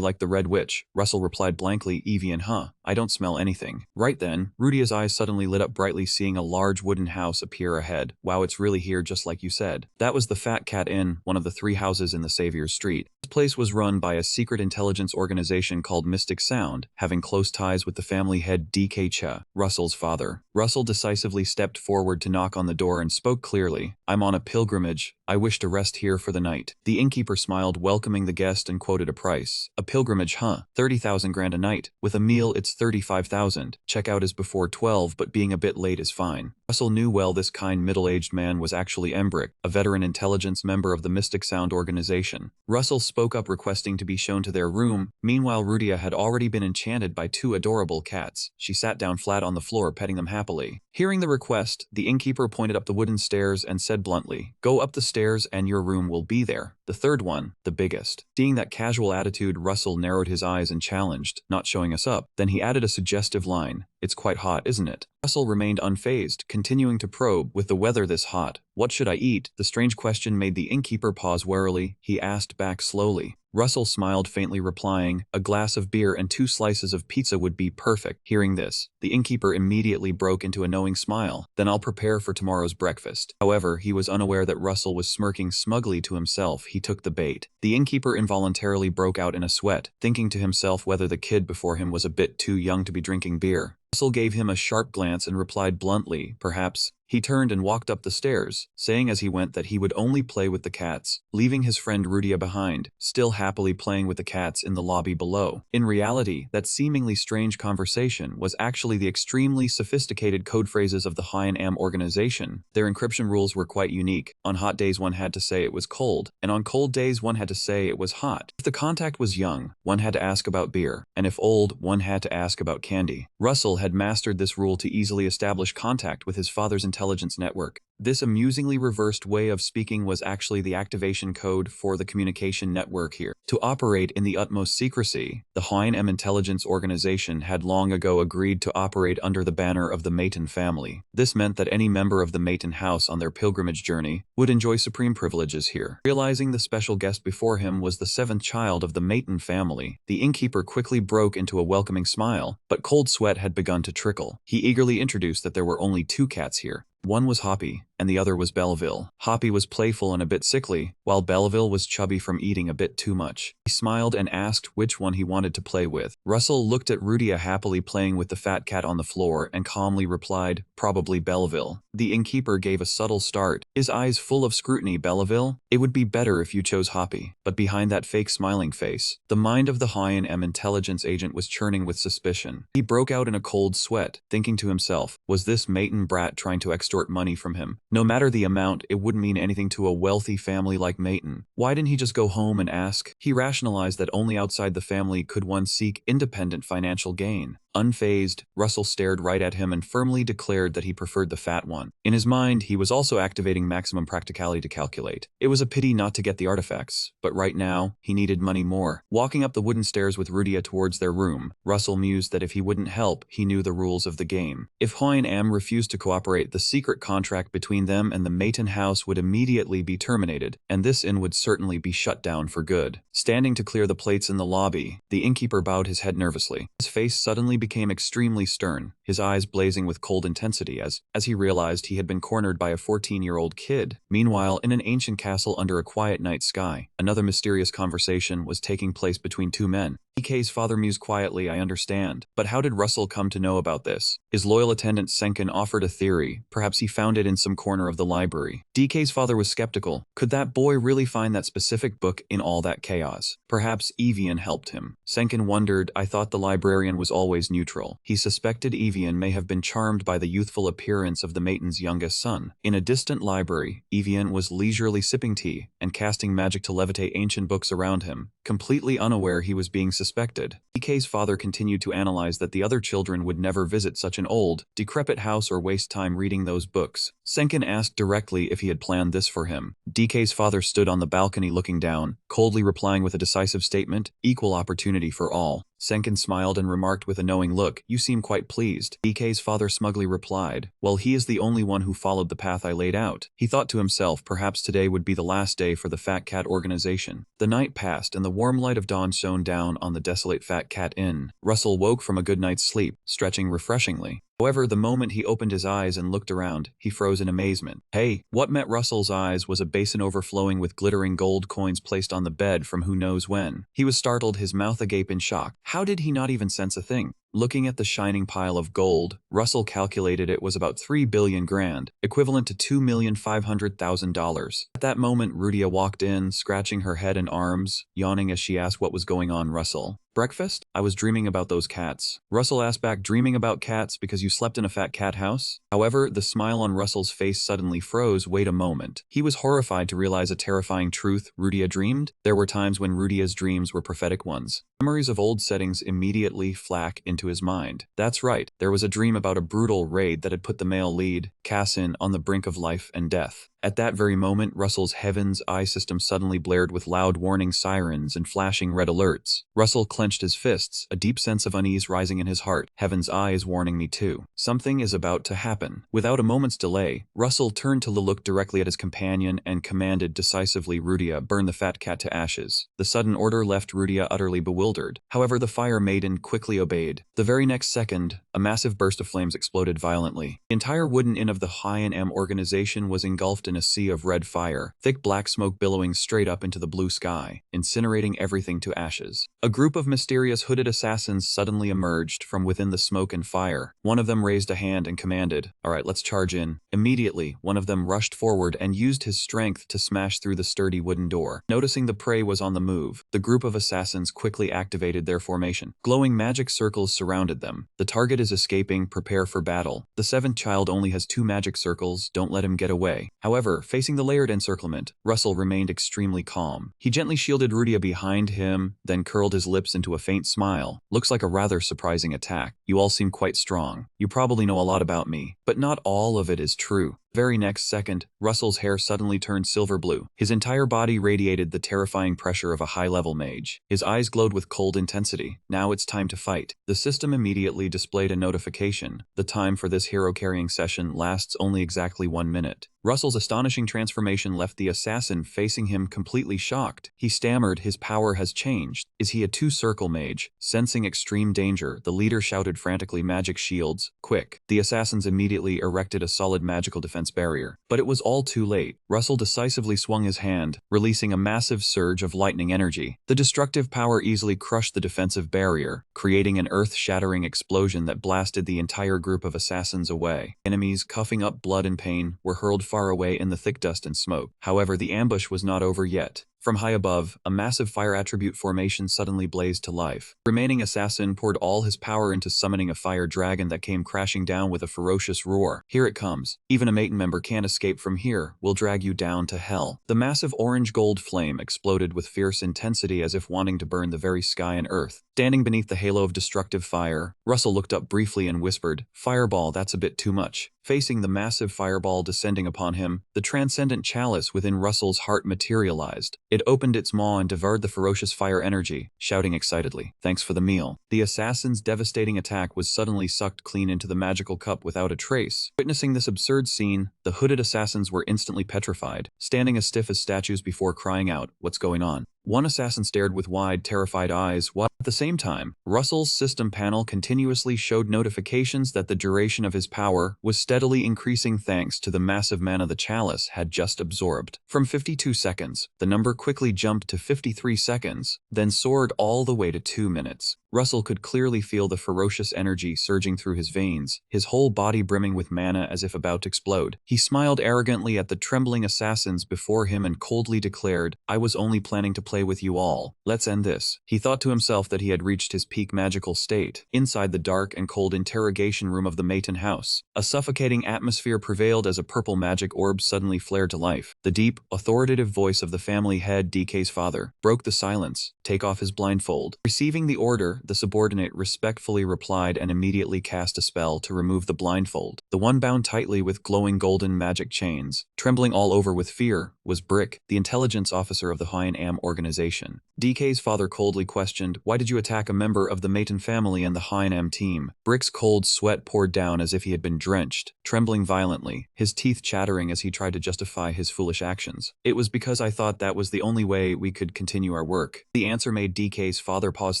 like the Red Witch." Russell replied blankly, "Evian, huh? I don't smell anything." Right then, Rudia's eyes suddenly lit up brightly, seeing a large wooden house appear ahead. "Wow, it's really here, just like you said." That was the Fat Cat Inn, one of the 3 houses in the Savior's Street. This place was run by a secret intelligence organization called Mystic Sound, having close ties with the family head DK Cha, Russell's father. Russell decisively stepped forward to knock on the door and spoke clearly, "I'm on a pilgrimage. I wish to rest here for the night." The innkeeper smiled, welcoming the guest, and quoted a price. "A pilgrimage, huh? 30,000 grand a night. With a meal, it's 35,000. Checkout is before 12, but being a bit late is fine." Russell knew well this kind middle-aged man was actually Embrick, a veteran intelligence member of the Mystic Sound organization. Russell spoke up, requesting to be shown to their room. Meanwhile, Rudia had already been enchanted by 2 adorable cats. She sat down flat on the floor, petting them happily. Hearing the request, the innkeeper pointed up the wooden stairs and said bluntly, "Go up the stairs and your room will be there. The 3rd one, the biggest." Seeing that casual attitude, Russell narrowed his eyes and challenged, "Not showing us up?" Then he added a suggestive line, "It's quite hot, isn't it?" Russell remained unfazed, continuing to probe, "With the weather this hot, what should I eat?" The strange question made the innkeeper pause warily. He asked back slowly. Russell smiled faintly, replying, "A glass of beer and 2 slices of pizza would be perfect." Hearing this, the innkeeper immediately broke into a knowing smile. "Then I'll prepare for tomorrow's breakfast." However, he was unaware that Russell was smirking smugly to himself. He took the bait. The innkeeper involuntarily broke out in a sweat, thinking to himself whether the kid before him was a bit too young to be drinking beer. Russell gave him a sharp glance and replied bluntly, "Perhaps." He turned and walked up the stairs, saying as he went that he would only play with the cats, leaving his friend Rudia behind, still happily playing with the cats in the lobby below. In reality, that seemingly strange conversation was actually the extremely sophisticated code phrases of the H&M organization. Their encryption rules were quite unique. On hot days one had to say it was cold, and on cold days one had to say it was hot. If the contact was young, one had to ask about beer, and if old, one had to ask about candy. Russell had mastered this rule to easily establish contact with his father's intelligence network. This amusingly reversed way of speaking was actually the activation code for the communication network here. To operate in the utmost secrecy, the H&M intelligence organization had long ago agreed to operate under the banner of the Mayton family. This meant that any member of the Mayton house on their pilgrimage journey would enjoy supreme privileges here. Realizing the special guest before him was the 7th child of the Mayton family, the innkeeper quickly broke into a welcoming smile, but cold sweat had begun to trickle. He eagerly introduced that there were only 2 cats here. One was Hoppy, and the other was Belleville. Hoppy was playful and a bit sickly, while Belleville was chubby from eating a bit too much. He smiled and asked which one he wanted to play with. Russell looked at Rudia happily playing with the fat cat on the floor and calmly replied, probably Belleville. The innkeeper gave a subtle start, his eyes full of scrutiny. Belleville? It would be better if you chose Hoppy. But behind that fake smiling face, the mind of the H&M intelligence agent was churning with suspicion. He broke out in a cold sweat, thinking to himself, was this Maiden brat trying to extort money from him? No matter the amount, it wouldn't mean anything to a wealthy family like Maiden. Why didn't he just go home and ask? He rationalized that only outside the family could one seek independent financial gain. Unfazed, Russell stared right at him and firmly declared that he preferred the fat one. In his mind, he was also activating maximum practicality to calculate. It was a pity not to get the artifacts, but right now, he needed money more. Walking up the wooden stairs with Rudia towards their room, Russell mused that if he wouldn't help, he knew the rules of the game. If H&M refused to cooperate, the secret contract between them and the Maiden house would immediately be terminated, and this inn would certainly be shut down for good. Standing to clear the plates in the lobby, the innkeeper bowed his head nervously. His face suddenly became extremely stern, his eyes blazing with cold intensity as he realized he had been cornered by a 14-year-old kid. Meanwhile, in an ancient castle under a quiet night sky, another mysterious conversation was taking place between two men. DK's father mused quietly, I understand. But how did Russell come to know about this? His loyal attendant Senkin offered a theory. Perhaps he found it in some corner of the library. DK's father was skeptical. Could that boy really find that specific book in all that chaos? Perhaps Evian helped him. Senkin wondered, I thought the librarian was always neutral. He suspected Evian may have been charmed by the youthful appearance of the Maiden's youngest son. In a distant library, Evian was leisurely sipping tea and casting magic to levitate ancient books around him, completely unaware he was being suspected. DK's father continued to analyze that the other children would never visit such an old, decrepit house or waste time reading those books. Senkin asked directly if he had planned this for him. DK's father stood on the balcony looking down, coldly replying with a decisive statement, equal opportunity for all. Senkin smiled and remarked with a knowing look, you seem quite pleased. DK's father smugly replied, well, he is the only one who followed the path I laid out. He thought to himself, perhaps today would be the last day for the Fat Cat organization. The night passed and the warm light of dawn shone down on the desolate Fat Cat Inn. Russell woke from a good night's sleep, stretching refreshingly. However, the moment he opened his eyes and looked around, he froze in amazement. Hey, what met Russell's eyes was a basin overflowing with glittering gold coins placed on the bed from who knows when. He was startled, his mouth agape in shock. How did he not even sense a thing? Looking at the shining pile of gold, Russell calculated it was about 3 billion grand, equivalent to $2,500,000. At that moment, Rudia walked in, scratching her head and arms, yawning as she asked what was going on. Russell, breakfast? I was dreaming about those cats. Russell asked back, dreaming about cats because you slept in a fat cat house? However, the smile on Russell's face suddenly froze. Wait a moment. He was horrified to realize a terrifying truth. Rudia dreamed? There were times when Rudia's dreams were prophetic ones. Memories of old settings immediately flack into his mind. That's right, there was a dream about a brutal raid that had put the male lead, Cassin, on the brink of life and death. At that very moment, Russell's heaven's eye system suddenly blared with loud warning sirens and flashing red alerts. Russell clenched his fists, a deep sense of unease rising in his heart. Heaven's eye is warning me too. Something is about to happen. Without a moment's delay, Russell turned to look directly at his companion and commanded decisively, Rudia, burn the fat cat to ashes. The sudden order left Rudia utterly bewildered. However, the Fire Maiden quickly obeyed. The very next second, a massive burst of flames exploded violently. The entire wooden inn of the H&M organization was engulfed in a sea of red fire, thick black smoke billowing straight up into the blue sky, incinerating everything to ashes. A group of mysterious hooded assassins suddenly emerged from within the smoke and fire. One of them raised a hand and commanded, all right, let's charge in. Immediately, one of them rushed forward and used his strength to smash through the sturdy wooden door. Noticing the prey was on the move, the group of assassins quickly activated their formation. Glowing magic circles surrounded them. The target is escaping, prepare for battle. The seventh child only has 2 magic circles, don't let him get away. However, facing the layered encirclement, Russell remained extremely calm. He gently shielded Rudia behind him, then curled his lips into a faint smile. Looks like a rather surprising attack. You all seem quite strong. You probably know a lot about me, but not all of it is true. Very next second, Russell's hair suddenly turned silver blue. His entire body radiated the terrifying pressure of a high-level mage. His eyes glowed with cold intensity. Now it's time to fight. The system immediately displayed a notification. The time for this hero-carrying session lasts only exactly 1 minute. Russell's astonishing transformation left the assassin facing him completely shocked. He stammered, his power has changed. Is he a 2-circle mage? Sensing extreme danger, the leader shouted frantically, magic shields, quick. The assassins immediately erected a solid magical defense defense barrier. But it was all too late. Russell decisively swung his hand, releasing a massive surge of lightning energy. The destructive power easily crushed the defensive barrier, creating an earth-shattering explosion that blasted the entire group of assassins away. Enemies, coughing up blood and pain, were hurled far away in the thick dust and smoke. However, the ambush was not over yet. From high above, a massive fire attribute formation suddenly blazed to life. The remaining assassin poured all his power into summoning a fire dragon that came crashing down with a ferocious roar. Here it comes. Even a Maiden member can't escape from here. We'll drag you down to hell. The massive orange-gold flame exploded with fierce intensity as if wanting to burn the very sky and earth. Standing beneath the halo of destructive fire, Russell looked up briefly and whispered, "Fireball, that's a bit too much." Facing the massive fireball descending upon him, the transcendent chalice within Russell's heart materialized. It opened its maw and devoured the ferocious fire energy, shouting excitedly, "Thanks for the meal." The assassin's devastating attack was suddenly sucked clean into the magical cup without a trace. Witnessing this absurd scene, the hooded assassins were instantly petrified, standing as stiff as statues before crying out, "What's going on?" One assassin stared with wide, terrified eyes, while at the same time, Russell's system panel continuously showed notifications that the duration of his power was steadily increasing thanks to the massive mana the chalice had just absorbed. From 52 seconds, the number quickly jumped to 53 seconds, then soared all the way to 2 minutes. Russell could clearly feel the ferocious energy surging through his veins, his whole body brimming with mana as if about to explode. He smiled arrogantly at the trembling assassins before him and coldly declared, "I was only planning to play with you all. Let's end this." He thought to himself that he had reached his peak magical state. Inside the dark and cold interrogation room of the Maiden house, a suffocating atmosphere prevailed as a purple magic orb suddenly flared to life. The deep, authoritative voice of the family head, DK's father, broke the silence. "Take off his blindfold." Receiving the order, the subordinate respectfully replied and immediately cast a spell to remove the blindfold. The one bound tightly with glowing golden magic chains. Trembling all over with fear was Brick, the intelligence officer of the H&M organization. DK's father coldly questioned, "Why did you attack a member of the Maiden family and the H&M team?" Brick's cold sweat poured down as if he had been drenched, trembling violently, his teeth chattering as he tried to justify his foolish actions. "It was because I thought that was the only way we could continue our work." The answer made DK's father pause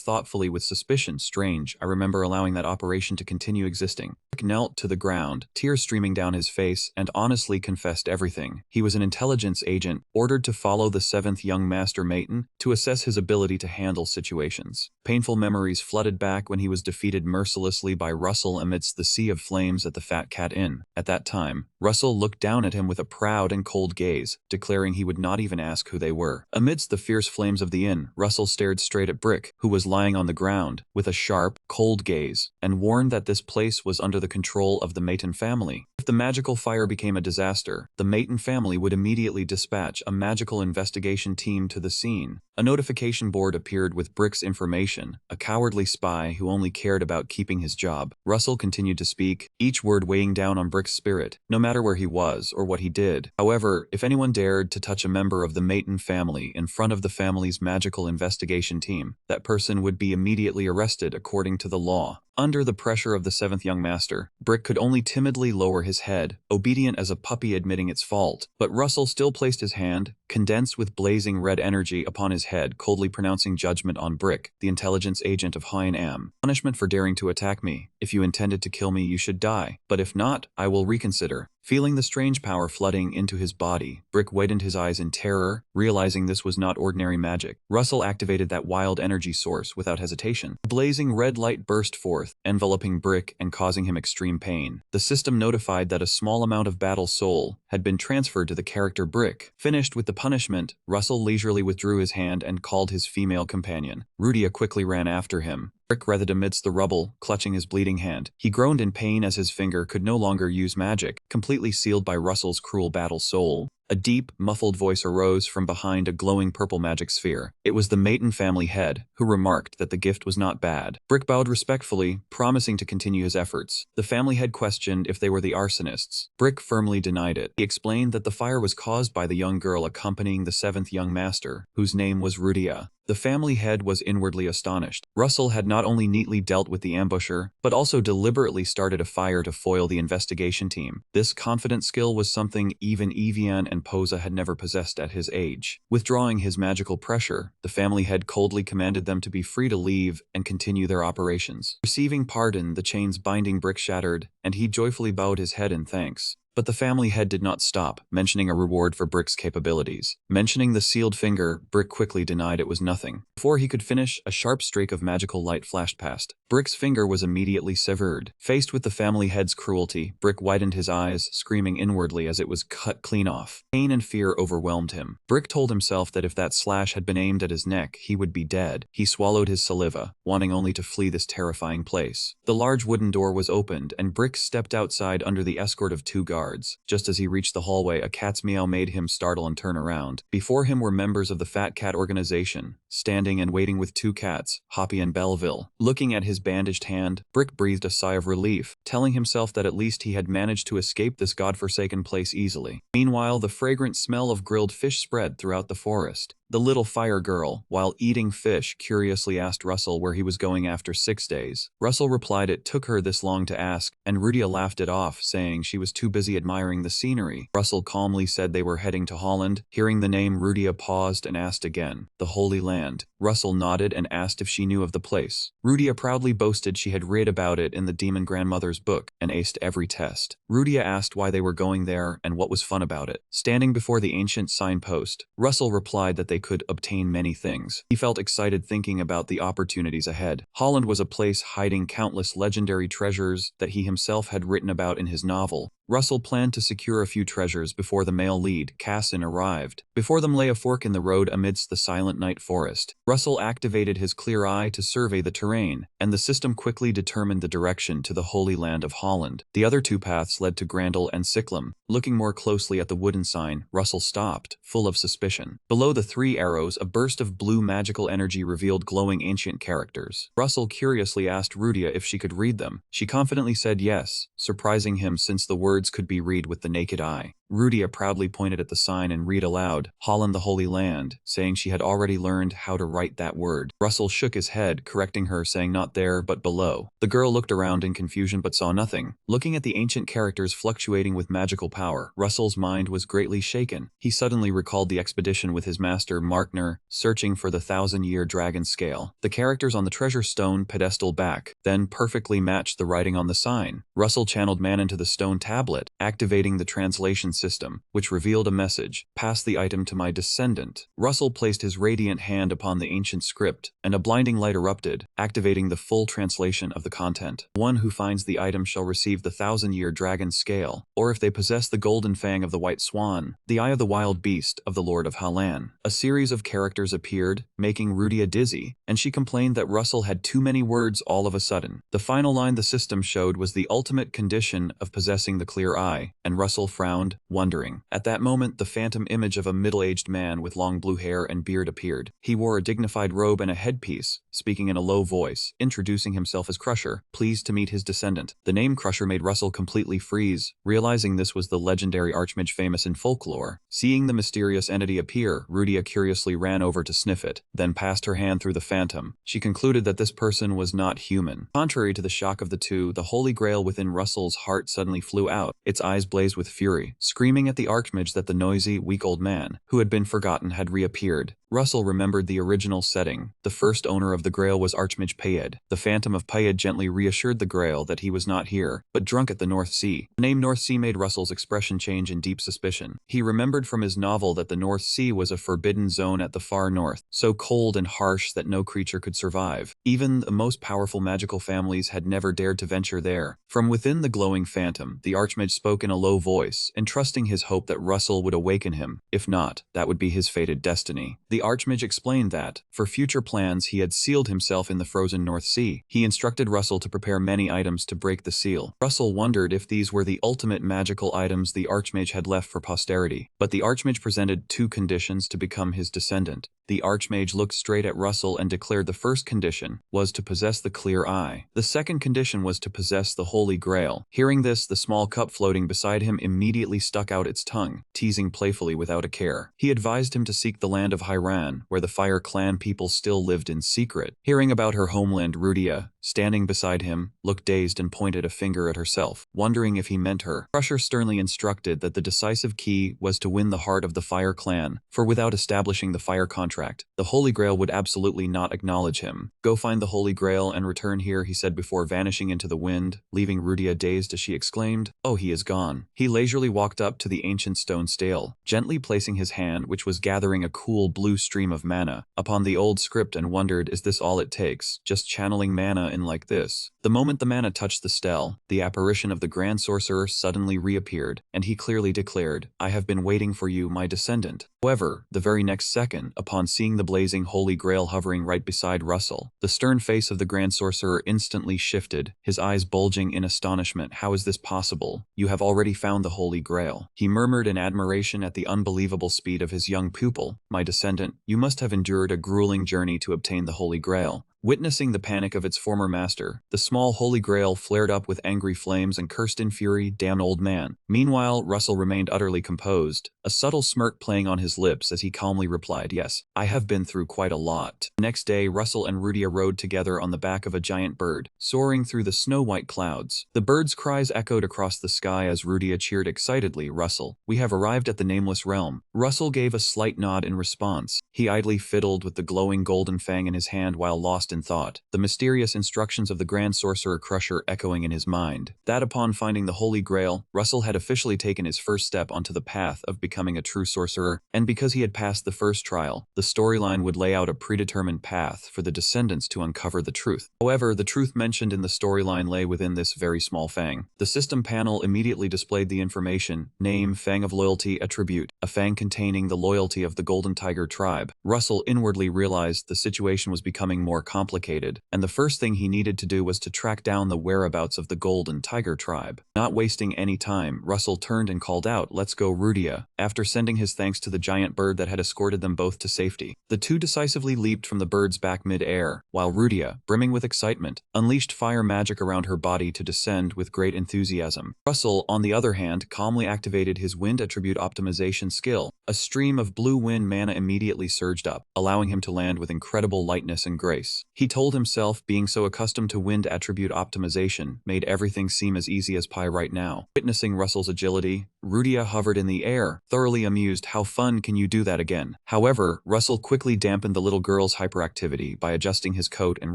thoughtfully with suspicion. "Strange, I remember allowing that operation to continue existing." Brick knelt to the ground, tears streaming down his face, and honestly confessed everything. He was an intelligence agent, ordered to follow the 7th young master Maiden, to assess his ability to handle situations. Painful memories flooded back when he was defeated mercilessly by Russell amidst the sea of flames at the Fat Cat Inn. At that time, Russell looked down at him with a proud and cold gaze, declaring he would not even ask who they were. Amidst the fierce flames of the inn, Russell stared straight at Brick, who was lying on the ground, with a sharp, cold gaze, and warned that this place was under the control of the Maiden family. If the magical fire became a disaster, the Maiden family would immediately dispatch a magical investigation team to the scene. A notification board appeared with Brick's information, a cowardly spy who only cared about keeping his job. Russell continued to speak, each word weighing down on Brick's spirit, no matter where he was or what he did. However, if anyone dared to touch a member of the Maiden family in front of the family's magical investigation team, that person would be immediately arrested according to the law. Under the pressure of the 7th young master, Brick could only timidly lower his head, obedient as a puppy admitting its fault. But Russell still placed his hand, condensed with blazing red energy, upon his head, coldly pronouncing judgment on Brick, the intelligence agent of H&M. "Punishment for daring to attack me. If you intended to kill me, you should die. But if not, I will reconsider." Feeling the strange power flooding into his body, Brick widened his eyes in terror, realizing this was not ordinary magic. Russell activated that wild energy source without hesitation. A blazing red light burst forth, enveloping Brick and causing him extreme pain. The system notified that a small amount of battle soul had been transferred to the character Brick. Finished with the punishment, Russell leisurely withdrew his hand and called his female companion. Rudia quickly ran after him. Brick writhed amidst the rubble, clutching his bleeding hand. He groaned in pain as his finger could no longer use magic, completely sealed by Russell's cruel battle soul. A deep, muffled voice arose from behind a glowing purple magic sphere. It was the Maiden family head, who remarked that the gift was not bad. Brick bowed respectfully, promising to continue his efforts. The family head questioned if they were the arsonists. Brick firmly denied it. He explained that the fire was caused by the young girl accompanying the 7th young master, whose name was Rudia. The family head was inwardly astonished. Russell had not only neatly dealt with the ambusher, but also deliberately started a fire to foil the investigation team. This confident skill was something even Evian and Posa had never possessed at his age. Withdrawing his magical pressure, the family head coldly commanded them to be free to leave and continue their operations. Receiving pardon, the chains binding Brick shattered, and he joyfully bowed his head in thanks. But the family head did not stop, mentioning a reward for Brick's capabilities. Mentioning the sealed finger, Brick quickly denied it was nothing. Before he could finish, a sharp streak of magical light flashed past. Brick's finger was immediately severed. Faced with the family head's cruelty, Brick widened his eyes, screaming inwardly as it was cut clean off. Pain and fear overwhelmed him. Brick told himself that if that slash had been aimed at his neck, he would be dead. He swallowed his saliva, wanting only to flee this terrifying place. The large wooden door was opened, and Brick stepped outside under the escort of 2 guards. Just as he reached the hallway, a cat's meow made him startle and turn around. Before him were members of the Fat Cat organization, standing and waiting with 2 cats, Hoppy and Belleville. Looking at his bandaged hand, Brick breathed a sigh of relief, telling himself that at least he had managed to escape this godforsaken place easily. Meanwhile, the fragrant smell of grilled fish spread throughout the forest. The little fire girl, while eating fish, curiously asked Russell where he was going after 6 days. Russell replied it took her this long to ask, and Rudia laughed it off, saying she was too busy admiring the scenery. Russell calmly said they were heading to Holland. Hearing the name, Rudia paused and asked again, "The Holy Land?" Russell nodded and asked if she knew of the place. Rudia proudly boasted she had read about it in the demon grandmother's book and aced every test. Rudia asked why they were going there and what was fun about it. Standing before the ancient signpost, Russell replied that they could obtain many things. He felt excited thinking about the opportunities ahead. Holland was a place hiding countless legendary treasures that he himself had written about in his novel. Russell planned to secure a few treasures before the male lead, Cassin, arrived. Before them lay a fork in the road amidst the silent night forest. Russell activated his clear eye to survey the terrain, and the system quickly determined the direction to the Holy Land of Holland. The other 2 paths led to Grandel and Sikkim. Looking more closely at the wooden sign, Russell stopped, full of suspicion. Below the 3 arrows, a burst of blue magical energy revealed glowing ancient characters. Russell curiously asked Rudia if she could read them. She confidently said yes, surprising him since the words could be read with the naked eye. Rudia proudly pointed at the sign and read aloud, "Holland the Holy Land," saying she had already learned how to write that word. Russell shook his head, correcting her, saying not there, but below. The girl looked around in confusion but saw nothing. Looking at the ancient characters fluctuating with magical power, Russell's mind was greatly shaken. He suddenly recalled the expedition with his master, Markner, searching for the 1,000-year dragon scale. The characters on the treasure stone pedestal back, then perfectly matched the writing on the sign. Russell channeled man into the stone tablet, activating the translation system, which revealed a message, "Pass the item to my descendant." Russell placed his radiant hand upon the ancient script, and a blinding light erupted, activating the full translation of the content. "One who finds the item shall receive the 1,000-year dragon scale, or if they possess the golden fang of the white swan, the eye of the wild beast of the Lord of Halan." A series of characters appeared, making Rudia dizzy, and she complained that Russell had too many words all of a sudden. The final line the system showed was the ultimate condition of possessing the clear eye, and Russell frowned, wondering. At that moment, the phantom image of a middle-aged man with long blue hair and beard appeared. He wore a dignified robe and a headpiece, speaking in a low voice, introducing himself as Crusher, pleased to meet his descendant. The name Crusher made Russell completely freeze, realizing this was the legendary archmage famous in folklore. Seeing the mysterious entity appear, Rudia curiously ran over to sniff it, then passed her hand through the phantom. She concluded that this person was not human. Contrary to the shock of the two, the holy grail within Russell's heart suddenly flew out. Its eyes blazed with fury, screaming at the archmage that the noisy, weak old man, who had been forgotten, had reappeared. Russell remembered the original setting. The first owner of the grail was Archmage Payed. The phantom of Payed gently reassured the grail that he was not here, but drunk at the North Sea. The name North Sea made Russell's expression change in deep suspicion. He remembered from his novel that the North Sea was a forbidden zone at the far north, so cold and harsh that no creature could survive. Even the most powerful magical families had never dared to venture there. From within the glowing phantom, the Archmage spoke in a low voice, entrusting his hope that Russell would awaken him. If not, that would be his fated destiny. The Archmage explained that, for future plans, he had sealed himself in the frozen North Sea. He instructed Russell to prepare many items to break the seal. Russell wondered if these were the ultimate magical items the Archmage had left for posterity. But the Archmage presented two conditions to become his descendant. The Archmage looked straight at Russell and declared the first condition was to possess the clear eye. The second condition was to possess the Holy Grail. Hearing this, the small cup floating beside him immediately stuck out its tongue, teasing playfully without a care. He advised him to seek the land of Hiran, where the Fire Clan people still lived in secret. Hearing about her homeland, Rudia, standing beside him, looked dazed and pointed a finger at herself. wondering if he meant her. Crusher sternly instructed that the decisive key was to win the heart of the Fire Clan, for without establishing the Fire Contract, the Holy Grail would absolutely not acknowledge him. Go find the Holy Grail and return here, he said before vanishing into the wind, leaving Rudia dazed as she exclaimed, "Oh, he is gone." He leisurely walked up to the ancient stone stele, gently placing his hand, which was gathering a cool blue stream of mana, upon the old script and wondered, is this all it takes? Just channeling mana in like this? The moment the mana touched the stele, the apparition of the Grand Sorcerer suddenly reappeared, and he clearly declared, "I have been waiting for you, my descendant." However, the very next second, upon seeing the blazing Holy Grail hovering right beside Russell, the stern face of the Grand Sorcerer instantly shifted, his eyes bulging in astonishment. "How is this possible? You have already found the Holy Grail," he murmured in admiration at the unbelievable speed of his young pupil. "My descendant, you must have endured a grueling journey to obtain the Holy Grail." Witnessing the panic of its former master, the small Holy Grail flared up with angry flames and cursed in fury, "Damn old man." Meanwhile, Russell remained utterly composed, a subtle smirk playing on his lips as he calmly replied, "Yes, I have been through quite a lot." Next day, Russell and Rudia rode together on the back of a giant bird, soaring through the snow-white clouds. The bird's cries echoed across the sky as Rudia cheered excitedly, "Russell, we have arrived at the Nameless Realm." Russell gave a slight nod in response. He idly fiddled with the glowing golden fang in his hand while lost in thought, the mysterious instructions of the Grand Sorcerer Crusher echoing in his mind. That upon finding the Holy Grail, Russell had officially taken his first step onto the path of becoming a true sorcerer, and because he had passed the first trial, the storyline would lay out a predetermined path for the descendants to uncover the truth. However, the truth mentioned in the storyline lay within this very small fang. The system panel immediately displayed the information: name, Fang of Loyalty, attribute, a fang containing the loyalty of the Golden Tiger tribe. Russell inwardly realized the situation was becoming more complicated, and the first thing he needed to do was to track down the whereabouts of the Golden Tiger tribe. Not wasting any time, Russell turned and called out, "Let's go, Rudia," after sending his thanks to the giant bird that had escorted them both to safety. The two decisively leaped from the bird's back mid-air, while Rudia, brimming with excitement, unleashed fire magic around her body to descend with great enthusiasm. Russell, on the other hand, calmly activated his wind attribute optimization skill. A stream of blue wind mana immediately surged up, allowing him to land with incredible lightness and grace. He told himself being so accustomed to wind attribute optimization made everything seem as easy as pie right now. Witnessing Russell's agility, Rudia hovered in the air, thoroughly amused. "How fun, can you do that again?" However, Russell quickly dampened the little girl's hyperactivity by adjusting his coat and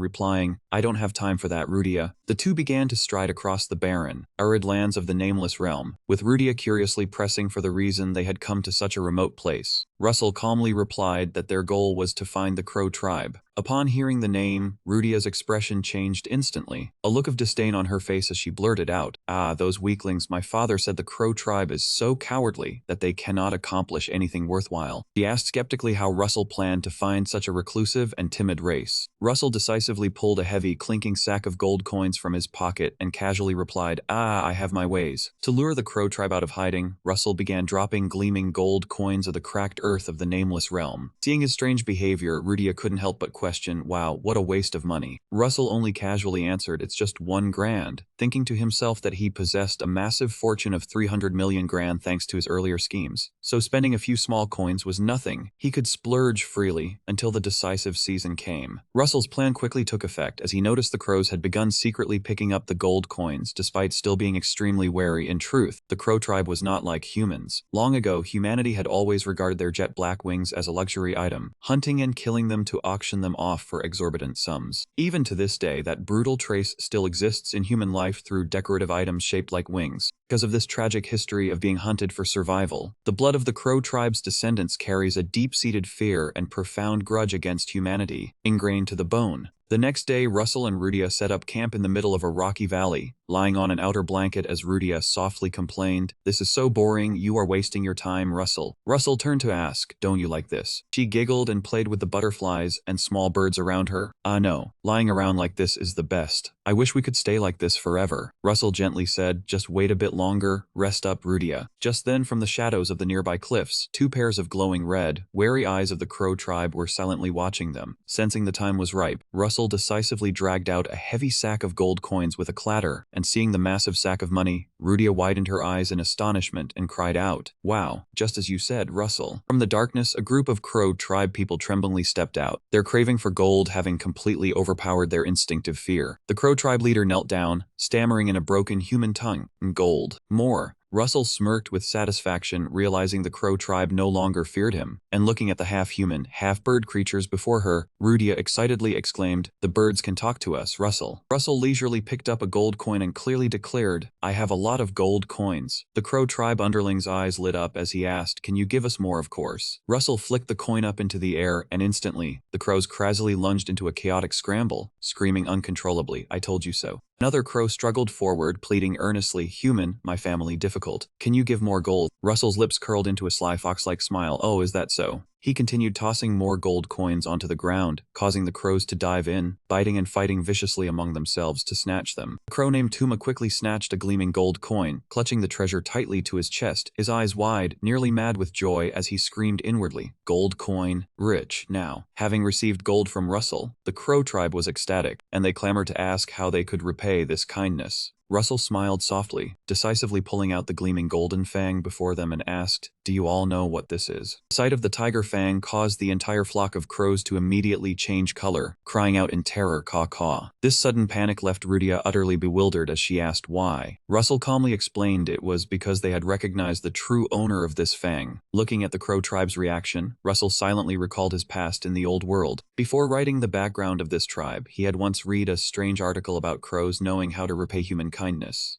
replying, "I don't have time for that, Rudia." The two began to stride across the barren, arid lands of the Nameless Realm, with Rudia curiously pressing for the reason they had come to such a remote place. Russell calmly replied that their goal was to find the Crow tribe. Upon hearing the name, Rudia's expression changed instantly, a look of disdain on her face as she blurted out, "Ah, those weaklings, my father said the Crow tribe is so cowardly that they cannot accomplish anything worthwhile." She asked skeptically how Russell planned to find such a reclusive and timid race. Russell decisively pulled a heavy, clinking sack of gold coins from his pocket and casually replied, "Ah, I have my ways." To lure the Crow tribe out of hiding, Russell began dropping gleaming gold coins of the cracked earth of the Nameless Realm. Seeing his strange behavior, Rudia couldn't help but question, "Wow, what a waste of money." Russell only casually answered, "It's just 1 grand, thinking to himself that he possessed a massive fortune of 300 million grand thanks to his earlier schemes. So spending a few small coins was nothing. He could splurge freely until the decisive season came. Russell's plan quickly took effect as he noticed the crows had begun secretly picking up the gold coins despite still being extremely wary. In truth, the Crow tribe was not like humans. Long ago, humanity had always regarded their jet black wings as a luxury item, hunting and killing them to auction them off for exorbitant sums. Even to this day, that brutal trace still exists in human life through decorative items shaped like wings. Because of this tragic history of being hunted for survival, the blood of the Crow tribe's descendants carries a deep-seated fear and profound grudge against humanity, ingrained to the bone. The next day, Russell and Rudia set up camp in the middle of a rocky valley, lying on an outer blanket as Rudia softly complained, "This is so boring, you are wasting your time, Russell." Russell turned to ask, "Don't you like this?" She giggled and played with the butterflies and small birds around her. "Ah no, lying around like this is the best. I wish we could stay like this forever." Russell gently said, "Just wait a bit longer, rest up, Rudia." Just then, from the shadows of the nearby cliffs, 2 pairs of glowing red, wary eyes of the Crow tribe were silently watching them. Sensing the time was ripe, Russell Russell decisively dragged out a heavy sack of gold coins with a clatter, and seeing the massive sack of money, Rudia widened her eyes in astonishment and cried out, "Wow, just as you said, Russell." From the darkness, a group of Crow tribe people tremblingly stepped out, their craving for gold having completely overpowered their instinctive fear. The Crow tribe leader knelt down, stammering in a broken human tongue, "Gold. More." Russell smirked with satisfaction, realizing the Crow tribe no longer feared him, and looking at the half-human, half-bird creatures before her, Rudia excitedly exclaimed, "The birds can talk to us, Russell." Russell leisurely picked up a gold coin and clearly declared, "I have a lot of gold coins." The Crow tribe underling's eyes lit up as he asked, "Can you give us more, of course?" Russell flicked the coin up into the air, and instantly, the crows crazily lunged into a chaotic scramble, screaming uncontrollably, "I told you so." Another crow struggled forward, pleading earnestly, "Human, my family difficult. Can you give more gold?" Russell's lips curled into a sly fox-like smile. "Oh, is that so?" He continued tossing more gold coins onto the ground, causing the crows to dive in, biting and fighting viciously among themselves to snatch them. A crow named Tuma quickly snatched a gleaming gold coin, clutching the treasure tightly to his chest, his eyes wide, nearly mad with joy as he screamed inwardly, "Gold coin, rich." Now, having received gold from Russell, the Crow tribe was ecstatic, and they clamored to ask how they could repay this kindness. Russell smiled softly, decisively pulling out the gleaming golden fang before them and asked, "Do you all know what this is?" The sight of the tiger fang caused the entire flock of crows to immediately change color, crying out in terror, "Caw-caw." This sudden panic left Rudia utterly bewildered as she asked why. Russell calmly explained it was because they had recognized the true owner of this fang. Looking at the Crow tribe's reaction, Russell silently recalled his past in the old world. Before writing the background of this tribe, he had once read a strange article about crows knowing how to repay human kindness.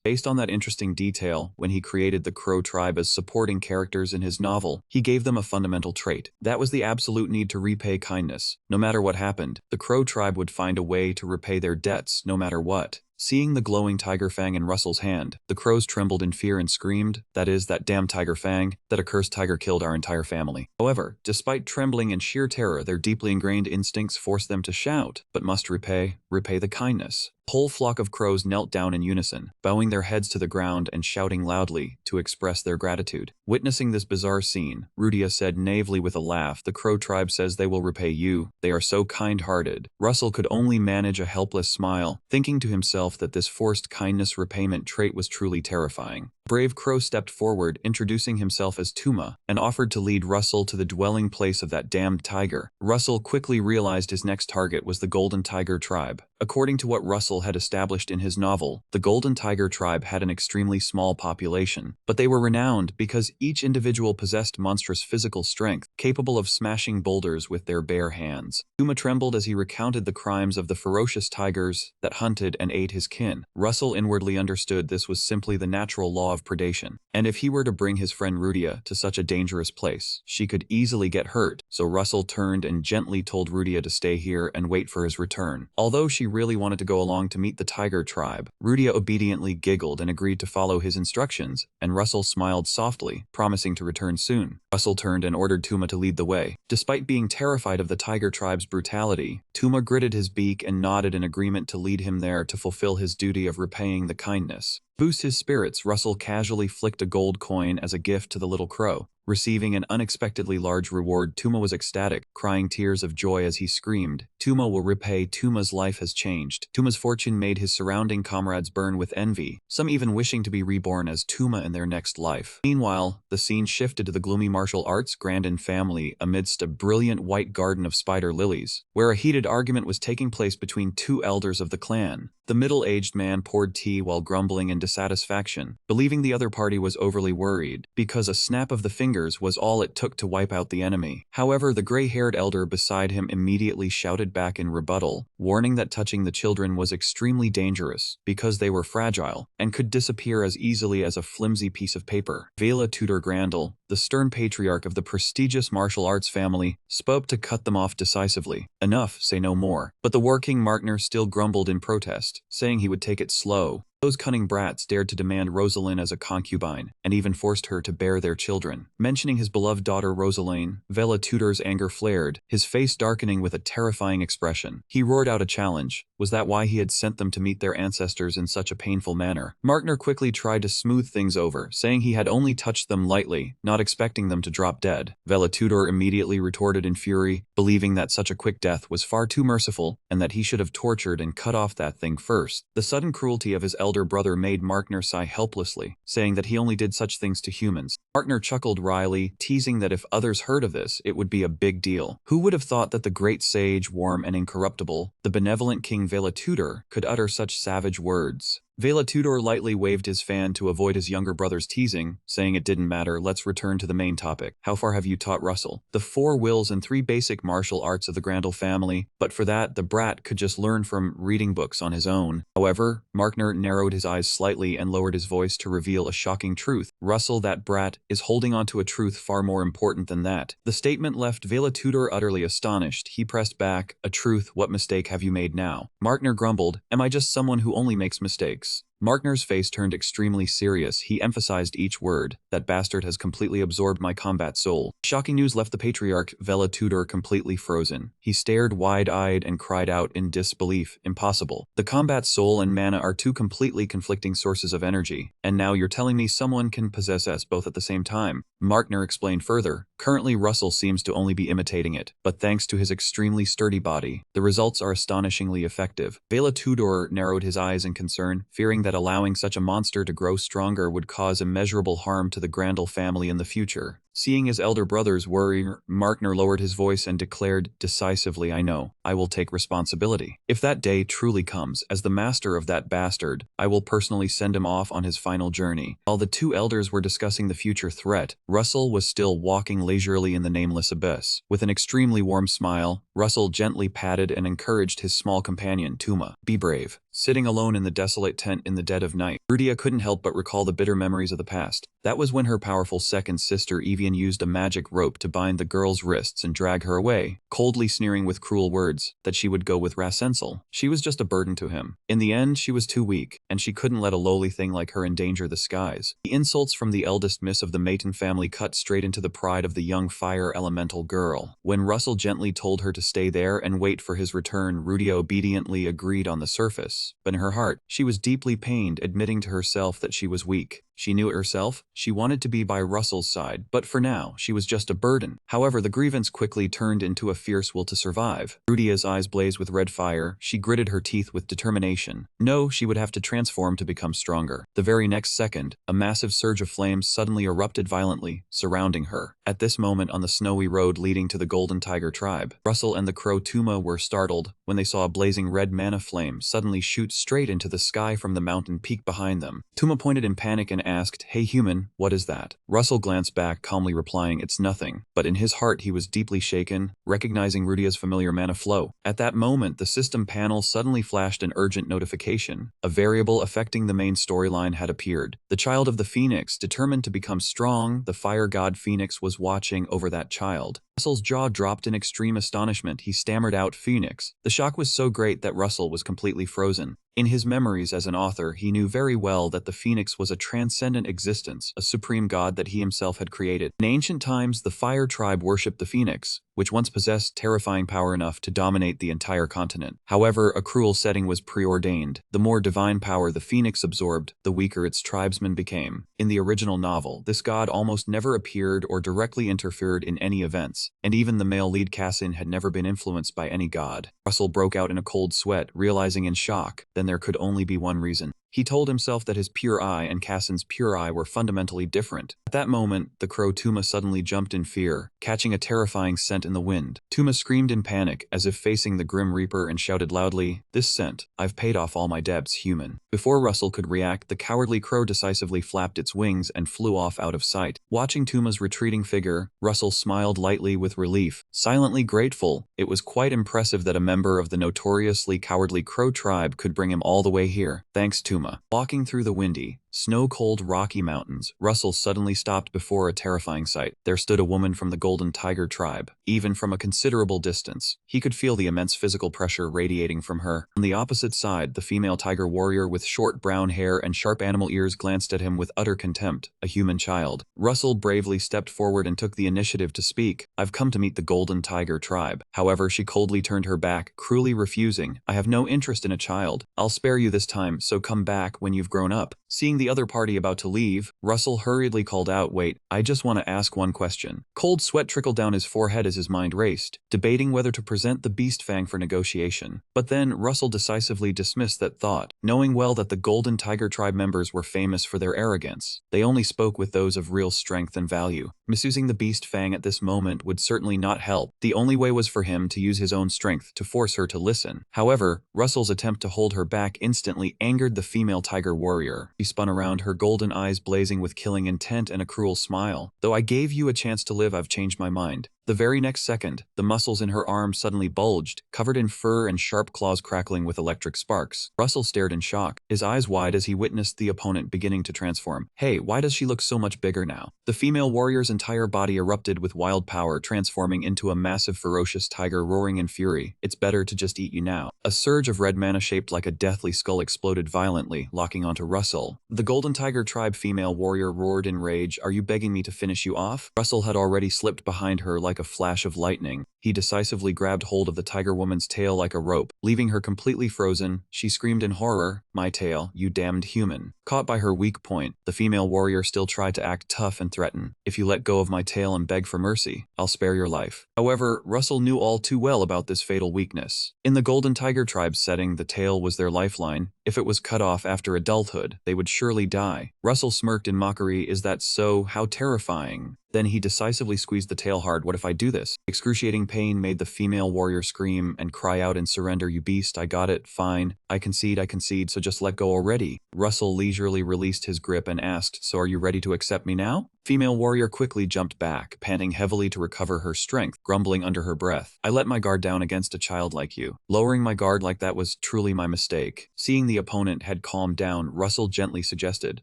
Based on that interesting detail, when he created the Crow tribe as supporting characters in his novel, he gave them a fundamental trait. That was the absolute need to repay kindness. No matter what happened, the Crow tribe would find a way to repay their debts no matter what. Seeing the glowing tiger fang in Russell's hand, the crows trembled in fear and screamed, "That is, that damn tiger fang, that accursed tiger killed our entire family." However, despite trembling in sheer terror, their deeply ingrained instincts forced them to shout, "But must repay the kindness." A whole flock of crows knelt down in unison, bowing their heads to the ground and shouting loudly to express their gratitude. Witnessing this bizarre scene, Rudia said naively with a laugh, "The Crow tribe says they will repay you. They are so kind-hearted." Russell could only manage a helpless smile, thinking to himself that this forced kindness repayment trait was truly terrifying. Brave Crow stepped forward, introducing himself as Tuma, and offered to lead Russell to the dwelling place of that damned tiger. Russell quickly realized his next target was the Golden Tiger tribe. According to what Russell had established in his novel, the Golden Tiger tribe had an extremely small population, but they were renowned because each individual possessed monstrous physical strength, capable of smashing boulders with their bare hands. Tuma trembled as he recounted the crimes of the ferocious tigers that hunted and ate his kin. Russell inwardly understood this was simply the natural law of predation, and if he were to bring his friend Rudia to such a dangerous place, she could easily get hurt, so Russell turned and gently told Rudia to stay here and wait for his return. Although she really wanted to go along to meet the tiger tribe, Rudia obediently giggled and agreed to follow his instructions, and Russell smiled softly, promising to return soon. Russell turned and ordered Tuma to lead the way. Despite being terrified of the tiger tribe's brutality, Tuma gritted his beak and nodded in agreement to lead him there to fulfill his duty of repaying the kindness. To boost his spirits, Russell casually flicked a gold coin as a gift to the little crow. Receiving an unexpectedly large reward, Tuma was ecstatic, crying tears of joy as he screamed, "Tuma will repay." Tuma's life has changed. Tuma's fortune made his surrounding comrades burn with envy, some even wishing to be reborn as Tuma in their next life. Meanwhile, the scene shifted to the gloomy martial arts Grandin family amidst a brilliant white garden of spider lilies, where a heated argument was taking place between two elders of the clan. The middle-aged man poured tea while grumbling in dissatisfaction, believing the other party was overly worried, because a snap of the fingers was all it took to wipe out the enemy. However, the gray-haired elder beside him immediately shouted back in rebuttal, warning that touching the children was extremely dangerous, because they were fragile, and could disappear as easily as a flimsy piece of paper. Vela Tudor Grandel, the stern patriarch of the prestigious martial arts family, spoke to cut them off decisively. "Enough, say no more." But the war-king Markner still grumbled in protest, saying he would take it slow. Those cunning brats dared to demand Rosalind as a concubine, and even forced her to bear their children. Mentioning his beloved daughter Rosalind, Vela Tudor's anger flared, his face darkening with a terrifying expression. He roared out a challenge. Was that why he had sent them to meet their ancestors in such a painful manner? Markner quickly tried to smooth things over, saying he had only touched them lightly, not expecting them to drop dead. Velatudor immediately retorted in fury, believing that such a quick death was far too merciful and that he should have tortured and cut off that thing first. The sudden cruelty of his elder brother made Markner sigh helplessly, saying that he only did such things to humans. Markner chuckled wryly, teasing that if others heard of this, it would be a big deal. Who would have thought that the great sage, warm and incorruptible, the benevolent King Velatudor, could utter such savage words? Velatudor lightly waved his fan to avoid his younger brother's teasing, saying it didn't matter, let's return to the main topic. How far have you taught Russell? The 4 wills and 3 basic martial arts of the Grandel family, but for that, the brat could just learn from reading books on his own. However, Markner narrowed his eyes slightly and lowered his voice to reveal a shocking truth. Russell, that brat, is holding on to a truth far more important than that. The statement left Velatudor utterly astonished. He pressed back, a truth, what mistake have you made now? Markner grumbled, am I just someone who only makes mistakes? Markner's face turned extremely serious. He emphasized each word. That bastard has completely absorbed my combat soul. Shocking news left the patriarch Velatudor completely frozen. He stared wide-eyed and cried out in disbelief. Impossible. The combat soul and mana are 2 completely conflicting sources of energy, and now you're telling me someone can possess us both at the same time? Markner explained further. Currently, Russell seems to only be imitating it, but thanks to his extremely sturdy body, the results are astonishingly effective. Velatudor narrowed his eyes in concern, fearing that allowing such a monster to grow stronger would cause immeasurable harm to the Grandel family in the future. Seeing his elder brother's worry, Markner lowered his voice and declared decisively, I know, I will take responsibility. If that day truly comes, as the master of that bastard, I will personally send him off on his final journey. While the 2 elders were discussing the future threat, Russell was still walking leisurely in the nameless abyss. With an extremely warm smile, Russell gently patted and encouraged his small companion, Tuma. Be brave. Sitting alone in the desolate tent in the dead of night, Rudia couldn't help but recall the bitter memories of the past. That was when her powerful second sister Evian used a magic rope to bind the girl's wrists and drag her away, coldly sneering with cruel words that she would go with Rasensel. She was just a burden to him. In the end, she was too weak, and she couldn't let a lowly thing like her endanger the skies. The insults from the eldest miss of the Maton family cut straight into the pride of the young fire elemental girl. When Russell gently told her to stay there and wait for his return, Rudia obediently agreed on the surface, but in her heart, she was deeply pained, admitting to herself that she was weak. She knew it herself. She wanted to be by Russell's side, but for now, she was just a burden. However, the grievance quickly turned into a fierce will to survive. Rudia's eyes blazed with red fire. She gritted her teeth with determination. No, she would have to transform to become stronger. The very next second, a massive surge of flames suddenly erupted violently, surrounding her. At this moment on the snowy road leading to the Golden Tiger tribe, Russell and the crow Tuma were startled when they saw a blazing red mana flame suddenly shoot straight into the sky from the mountain peak behind them. Tuma pointed in panic and asked, "Hey human, what is that?" Russell glanced back, calmly replying, "It's nothing." But in his heart he was deeply shaken, recognizing Rudia's familiar mana flow. At that moment, the system panel suddenly flashed an urgent notification. A variable affecting the main storyline had appeared. The child of the Phoenix, determined to become strong, the fire god Phoenix was watching over that child. Russell's jaw dropped in extreme astonishment. He stammered out, "Phoenix." The shock was so great that Russell was completely frozen. In his memories as an author, he knew very well that the Phoenix was a transcendent existence, a supreme god that he himself had created. In ancient times, the Fire tribe worshipped the Phoenix, which once possessed terrifying power enough to dominate the entire continent. However, a cruel setting was preordained. The more divine power the Phoenix absorbed, the weaker its tribesmen became. In the original novel, this god almost never appeared or directly interfered in any events, and even the male lead Cassin had never been influenced by any god. Russell broke out in a cold sweat, realizing in shock, then there could only be one reason. He told himself that his pure eye and Cassin's pure eye were fundamentally different. At that moment, the crow Tuma suddenly jumped in fear, catching a terrifying scent in the wind. Tuma screamed in panic, as if facing the Grim Reaper, and shouted loudly, "This scent, I've paid off all my debts, human." Before Russell could react, the cowardly crow decisively flapped its wings and flew off out of sight. Watching Tuma's retreating figure, Russell smiled lightly with relief, silently grateful. It was quite impressive that a member of the notoriously cowardly crow tribe could bring him all the way here. Thanks, Tuma. Walking through the windy, snow-cold Rocky Mountains, Russell suddenly stopped before a terrifying sight. There stood a woman from the Golden Tiger tribe. Even from a considerable distance, he could feel the immense physical pressure radiating from her. On the opposite side, the female tiger warrior with short brown hair and sharp animal ears glanced at him with utter contempt, a human child. Russell bravely stepped forward and took the initiative to speak. "I've come to meet the Golden Tiger tribe." However, she coldly turned her back, cruelly refusing. "I have no interest in a child. I'll spare you this time, so come back when you've grown up." Seeing the other party about to leave, Russell hurriedly called out, "Wait, I just want to ask one question." Cold sweat trickled down his forehead as his mind raced, debating whether to present the beast fang for negotiation. But then Russell decisively dismissed that thought, knowing well that the Golden Tiger tribe members were famous for their arrogance. They only spoke with those of real strength and value. Misusing the beast fang at this moment would certainly not help. The only way was for him to use his own strength to force her to listen. However, Russell's attempt to hold her back instantly angered the female tiger warrior. She spun around, her golden eyes blazing with killing intent and a cruel smile. "Though I gave you a chance to live, I've changed my mind." The very next second, the muscles in her arms suddenly bulged, covered in fur and sharp claws crackling with electric sparks. Russell stared in shock, his eyes wide as he witnessed the opponent beginning to transform. "Hey, why does she look so much bigger now?" The female warrior's entire body erupted with wild power, transforming into a massive ferocious tiger roaring in fury. "It's better to just eat you now." A surge of red mana shaped like a deathly skull exploded violently, locking onto Russell. The Golden Tiger tribe female warrior roared in rage, "Are you begging me to finish you off?" Russell had already slipped behind her like a flash of lightning. He decisively grabbed hold of the tiger woman's tail like a rope, leaving her completely frozen. She screamed in horror, "My tail, you damned human." Caught by her weak point, the female warrior still tried to act tough and threaten. "If you let go of my tail and beg for mercy, I'll spare your life." However, Russell knew all too well about this fatal weakness. In the Golden Tiger tribe's setting, the tail was their lifeline. If it was cut off after adulthood, they would surely die. Russell smirked in mockery, "Is that so? How terrifying." Then he decisively squeezed the tail hard. "What if I do this?" Excruciating pain made the female warrior scream and cry out in surrender. "You beast, I got it. Fine. I concede, so just let go already." Russell leisurely released his grip and asked, "So are you ready to accept me now?" Female warrior quickly jumped back, panting heavily to recover her strength, grumbling under her breath, "I let my guard down against a child like you. Lowering my guard like that was truly my mistake." Seeing the opponent had calmed down, Russell gently suggested,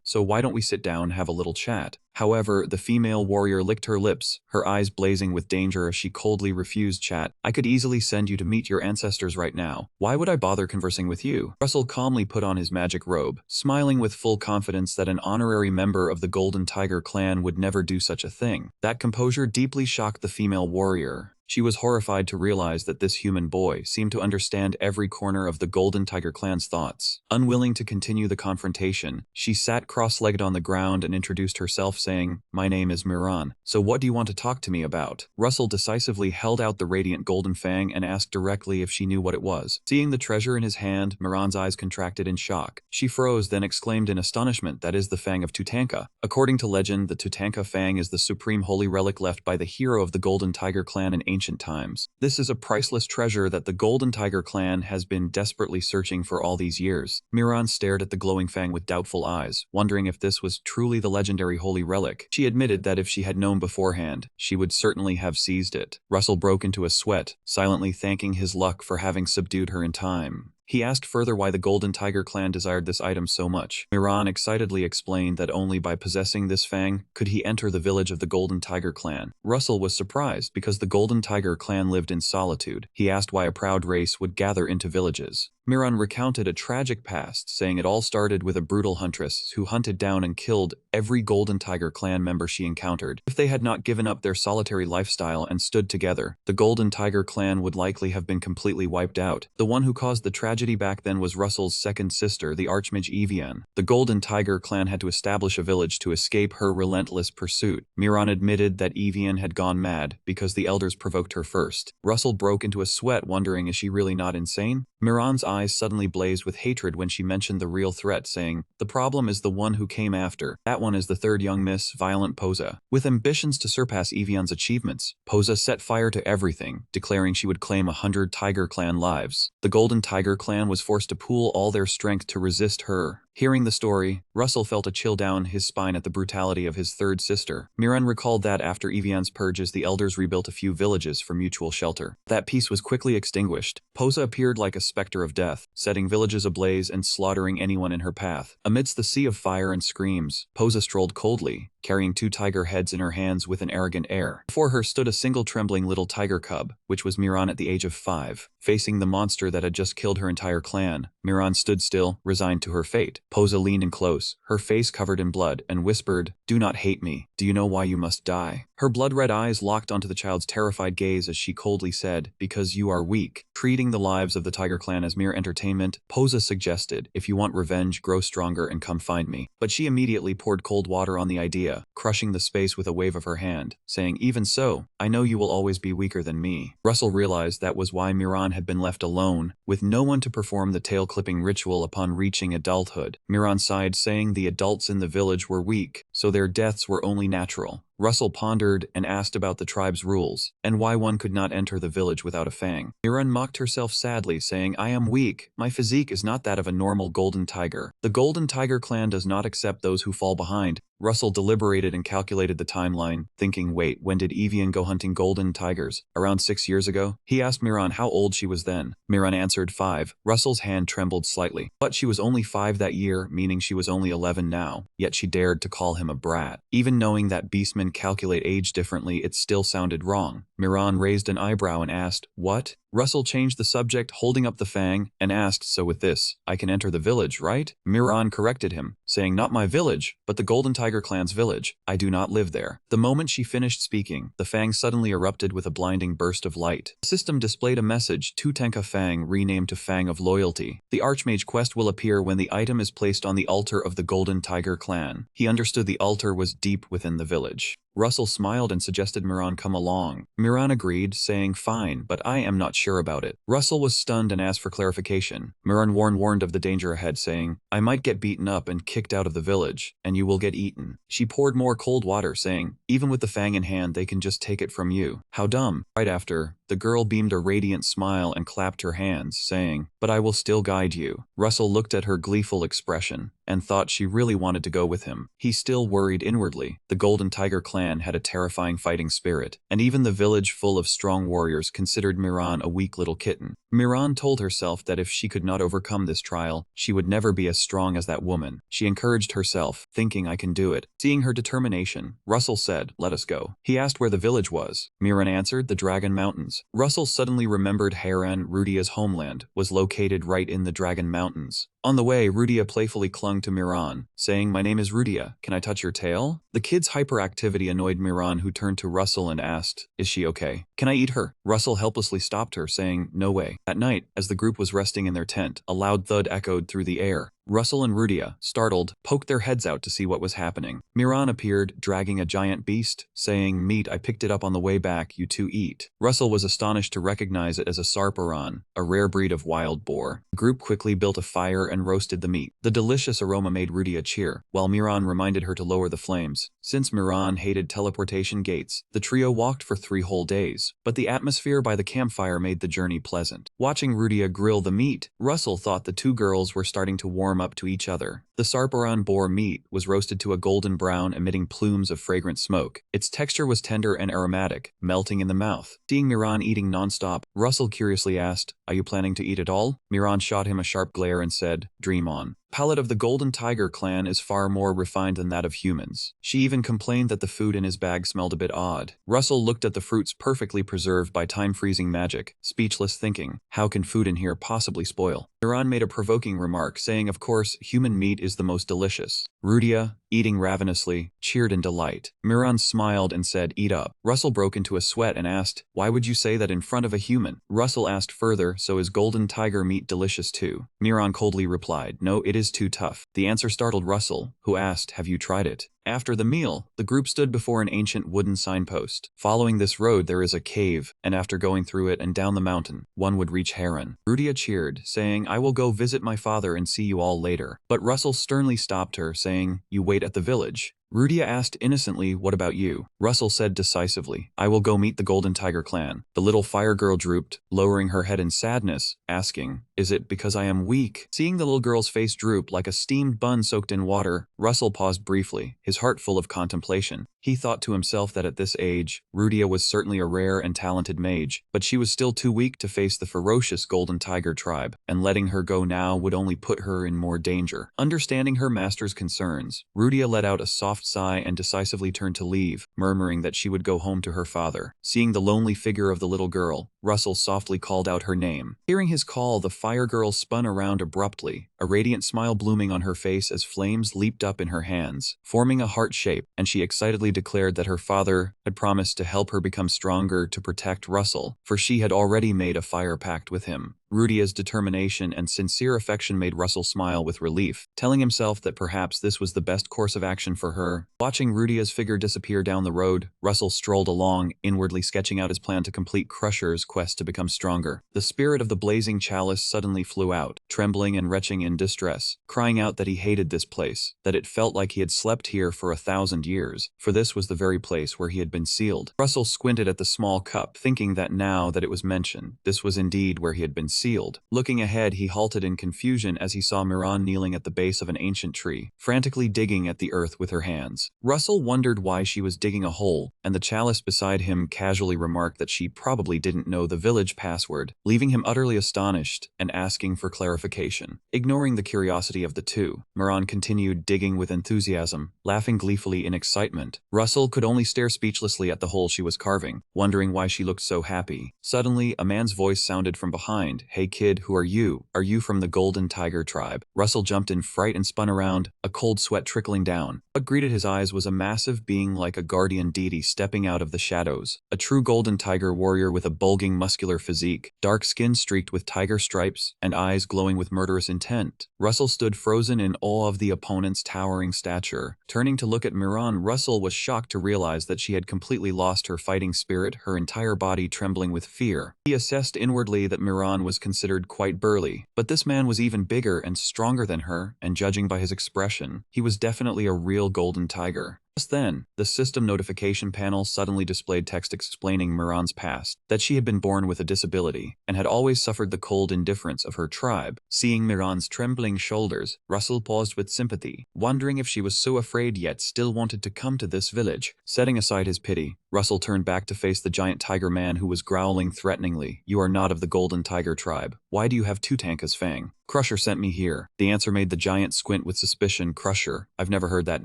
"So why don't we sit down, have a little chat?" However, the female warrior licked her lips, her eyes blazing with danger as she coldly refused chat. "I could easily send you to meet your ancestors right now. Why would I bother conversing with you?" Russell calmly put on his magic robe, smiling with full confidence that an honorary member of the Golden Tiger clan would never do such a thing. That composure deeply shocked the female warrior. She was horrified to realize that this human boy seemed to understand every corner of the Golden Tiger clan's thoughts. Unwilling to continue the confrontation, she sat cross-legged on the ground and introduced herself, saying, "My name is Miran. So what do you want to talk to me about?" Russell decisively held out the radiant golden fang and asked directly if she knew what it was. Seeing the treasure in his hand, Miran's eyes contracted in shock. She froze, then exclaimed in astonishment, "That is the fang of Tutanka." According to legend, the Tutanka fang is the supreme holy relic left by the hero of the Golden Tiger clan in ancient times. This is a priceless treasure that the Golden Tiger clan has been desperately searching for all these years. Miran stared at the glowing fang with doubtful eyes, wondering if this was truly the legendary holy relic. She admitted that if she had known beforehand, she would certainly have seized it. Russell broke into a sweat, silently thanking his luck for having subdued her in time. He asked further why the Golden Tiger clan desired this item so much. Miran excitedly explained that only by possessing this fang could he enter the village of the Golden Tiger clan. Russell was surprised because the Golden Tiger clan lived in solitude. He asked why a proud race would gather into villages. Miran recounted a tragic past, saying it all started with a brutal huntress who hunted down and killed every Golden Tiger clan member she encountered. If they had not given up their solitary lifestyle and stood together, the Golden Tiger clan would likely have been completely wiped out. The one who caused the tragedy back then was Russell's second sister, the Archmage Evian. The Golden Tiger clan had to establish a village to escape her relentless pursuit. Miran admitted that Evian had gone mad because the elders provoked her first. Russell broke into a sweat, wondering, is she really not insane? Miran's eyes suddenly blazed with hatred when she mentioned the real threat, saying, "The problem is the one who came after. That one is the third young Miss, Violent Posa." With ambitions to surpass Evian's achievements, Posa set fire to everything, declaring she would claim 100 Tiger Clan lives. The Golden Tiger Clan was forced to pool all their strength to resist her. Hearing the story, Russell felt a chill down his spine at the brutality of his third sister. Miran recalled that after Evian's purges, the elders rebuilt a few villages for mutual shelter. That peace was quickly extinguished. Posa appeared like a specter of death, setting villages ablaze and slaughtering anyone in her path. Amidst the sea of fire and screams, Posa strolled coldly, carrying 2 tiger heads in her hands with an arrogant air. Before her stood a single trembling little tiger cub, which was Miran at the age of 5. Facing the monster that had just killed her entire clan, Miran stood still, resigned to her fate. Posa leaned in close, her face covered in blood, and whispered, "Do not hate me. Do you know why you must die?" Her blood-red eyes locked onto the child's terrified gaze as she coldly said, "Because you are weak." Treating the lives of the Tiger Clan as mere entertainment, Posa suggested, "If you want revenge, grow stronger and come find me." But she immediately poured cold water on the idea, crushing the space with a wave of her hand, saying, "Even so, I know you will always be weaker than me." Russell realized that was why Miran had been left alone, with no one to perform the tail-clipping ritual upon reaching adulthood. Miran sighed, saying the adults in the village were weak, so their deaths were only natural. Russell pondered and asked about the tribe's rules, and why one could not enter the village without a fang. Miran mocked herself sadly, saying, "I am weak. My physique is not that of a normal golden tiger. The golden tiger clan does not accept those who fall behind." Russell deliberated and calculated the timeline, thinking, wait, when did Evian go hunting golden tigers? Around 6 years ago? He asked Miran how old she was then. Miran answered 5. Russell's hand trembled slightly. But she was only 5 that year, meaning she was only 11 now. Yet she dared to call him a brat. Even knowing that beastmen calculate age differently, it still sounded wrong. Miran raised an eyebrow and asked, "What?" Russell changed the subject, holding up the fang, and asked, "So with this, I can enter the village, right?" Miran corrected him, saying, "Not my village, but the Golden Tiger Clan's village. I do not live there." The moment she finished speaking, the fang suddenly erupted with a blinding burst of light. The system displayed a message, "Tutenka Fang renamed to Fang of Loyalty. The Archmage quest will appear when the item is placed on the altar of the Golden Tiger Clan." He understood the altar was deep within the village. Russell smiled and suggested Miran come along. Miran agreed, saying, "Fine, but I am not sure about it." Russell was stunned and asked for clarification. Miran warned of the danger ahead, saying, "I might get beaten up and kicked out of the village, and you will get eaten." She poured more cold water, saying, "Even with the fang in hand, they can just take it from you. How dumb." Right after, the girl beamed a radiant smile and clapped her hands, saying, "But I will still guide you." Russell looked at her gleeful expression and thought she really wanted to go with him. He still worried inwardly. The Golden Tiger Clan had a terrifying fighting spirit, and even the village full of strong warriors considered Miran a weak little kitten. Miran told herself that if she could not overcome this trial, she would never be as strong as that woman. She encouraged herself, thinking, "I can do it." Seeing her determination, Russell said, "Let us go." He asked where the village was. Miran answered, "The Dragon Mountains." Russell suddenly remembered Haran, Rudia's homeland, was located right in the Dragon Mountains. On the way, Rudia playfully clung to Miran, saying, "My name is Rudia. Can I touch your tail?" The kid's hyperactivity annoyed Miran, who turned to Russell and asked, "Is she okay? Can I eat her?" Russell helplessly stopped her, saying, "No way." At night, as the group was resting in their tent, a loud thud echoed through the air. Russell and Rudia, startled, poked their heads out to see what was happening. Miran appeared, dragging a giant beast, saying, "Meat, I picked it up on the way back, you two eat." Russell was astonished to recognize it as a sarparan, a rare breed of wild boar. The group quickly built a fire and roasted the meat. The delicious aroma made Rudia cheer, while Miran reminded her to lower the flames. Since Miran hated teleportation gates, the trio walked for 3 whole days, but the atmosphere by the campfire made the journey pleasant. Watching Rudia grill the meat, Russell thought the two girls were starting to warm up to each other. The sarparan boar meat was roasted to a golden brown, emitting plumes of fragrant smoke. Its texture was tender and aromatic, melting in the mouth. Seeing Miran eating nonstop, Russell curiously asked, "Are you planning to eat it all?" Miran shot him a sharp glare and said, "Dream on." The palate of the Golden Tiger Clan is far more refined than that of humans. She even complained that the food in his bag smelled a bit odd. Russell looked at the fruits perfectly preserved by time-freezing magic, speechless, thinking, how can food in here possibly spoil? Miran made a provoking remark, saying, "Of course, human meat is the most delicious." Rudia, eating ravenously, cheered in delight. Miran smiled and said, "Eat up." Russell broke into a sweat and asked, "Why would you say that in front of a human?" Russell asked further, "So is golden tiger meat delicious too?" Miran coldly replied, "No, it is too tough." The answer startled Russell, who asked, "Have you tried it?" After the meal, the group stood before an ancient wooden signpost. Following this road there is a cave, and after going through it and down the mountain, one would reach Haran. Rudia cheered, saying, "I will go visit my father and see you all later." But Russell sternly stopped her, saying, "You wait at the village." Rudia asked innocently, "What about you?" Russell said decisively, "I will go meet the Golden Tiger Clan." The little fire girl drooped, lowering her head in sadness, asking, "Is it because I am weak?" Seeing the little girl's face droop like a steamed bun soaked in water, Russell paused briefly, his heart full of contemplation. He thought to himself that at this age, Rudia was certainly a rare and talented mage, but she was still too weak to face the ferocious Golden Tiger tribe, and letting her go now would only put her in more danger. Understanding her master's concerns, Rudia let out a soft sigh and decisively turned to leave, murmuring that she would go home to her father. Seeing the lonely figure of the little girl, Russell softly called out her name. Hearing his call, the fire girl spun around abruptly, a radiant smile blooming on her face as flames leaped up in her hands, forming a heart shape, and she excitedly declared that her father had promised to help her become stronger to protect Russell, for she had already made a fire pact with him. Rudia's determination and sincere affection made Russell smile with relief, telling himself that perhaps this was the best course of action for her. Watching Rudia's figure disappear down the road, Russell strolled along, inwardly sketching out his plan to complete Crusher's quest to become stronger. The spirit of the blazing chalice suddenly flew out, trembling and retching in distress, crying out that he hated this place, that it felt like he had slept here for 1,000 years, for this was the very place where he had been sealed. Russell squinted at the small cup, thinking that now that it was mentioned, this was indeed where he had been sealed. Looking ahead, he halted in confusion as he saw Miran kneeling at the base of an ancient tree, frantically digging at the earth with her hands. Russell wondered why she was digging a hole, and the chalice beside him casually remarked that she probably didn't know the village password, leaving him utterly astonished and asking for clarification. Ignoring the curiosity of the two, Miran continued digging with enthusiasm, laughing gleefully in excitement. Russell could only stare speechlessly at the hole she was carving, wondering why she looked so happy. Suddenly, a man's voice sounded from behind. "Hey kid, who are you? Are you from the Golden Tiger tribe?" Russell jumped in fright and spun around, a cold sweat trickling down. What greeted his eyes was a massive being like a guardian deity stepping out of the shadows. A true Golden Tiger warrior with a bulging muscular physique, dark skin streaked with tiger stripes, and eyes glowing with murderous intent. Russell stood frozen in awe of the opponent's towering stature. Turning to look at Miran, Russell was shocked to realize that she had completely lost her fighting spirit, her entire body trembling with fear. He assessed inwardly that Miran was considered quite burly, but this man was even bigger and stronger than her, and judging by his expression, he was definitely a real golden tiger. Just then, the system notification panel suddenly displayed text explaining Miran's past, that she had been born with a disability, and had always suffered the cold indifference of her tribe. Seeing Miran's trembling shoulders, Russell paused with sympathy, wondering if she was so afraid yet still wanted to come to this village. Setting aside his pity, Russell turned back to face the giant tiger man who was growling threateningly. "You are not of the Golden Tiger tribe. Why do you have Tutanka's fang?" "Crusher sent me here." The answer made the giant squint with suspicion. "Crusher? I've never heard that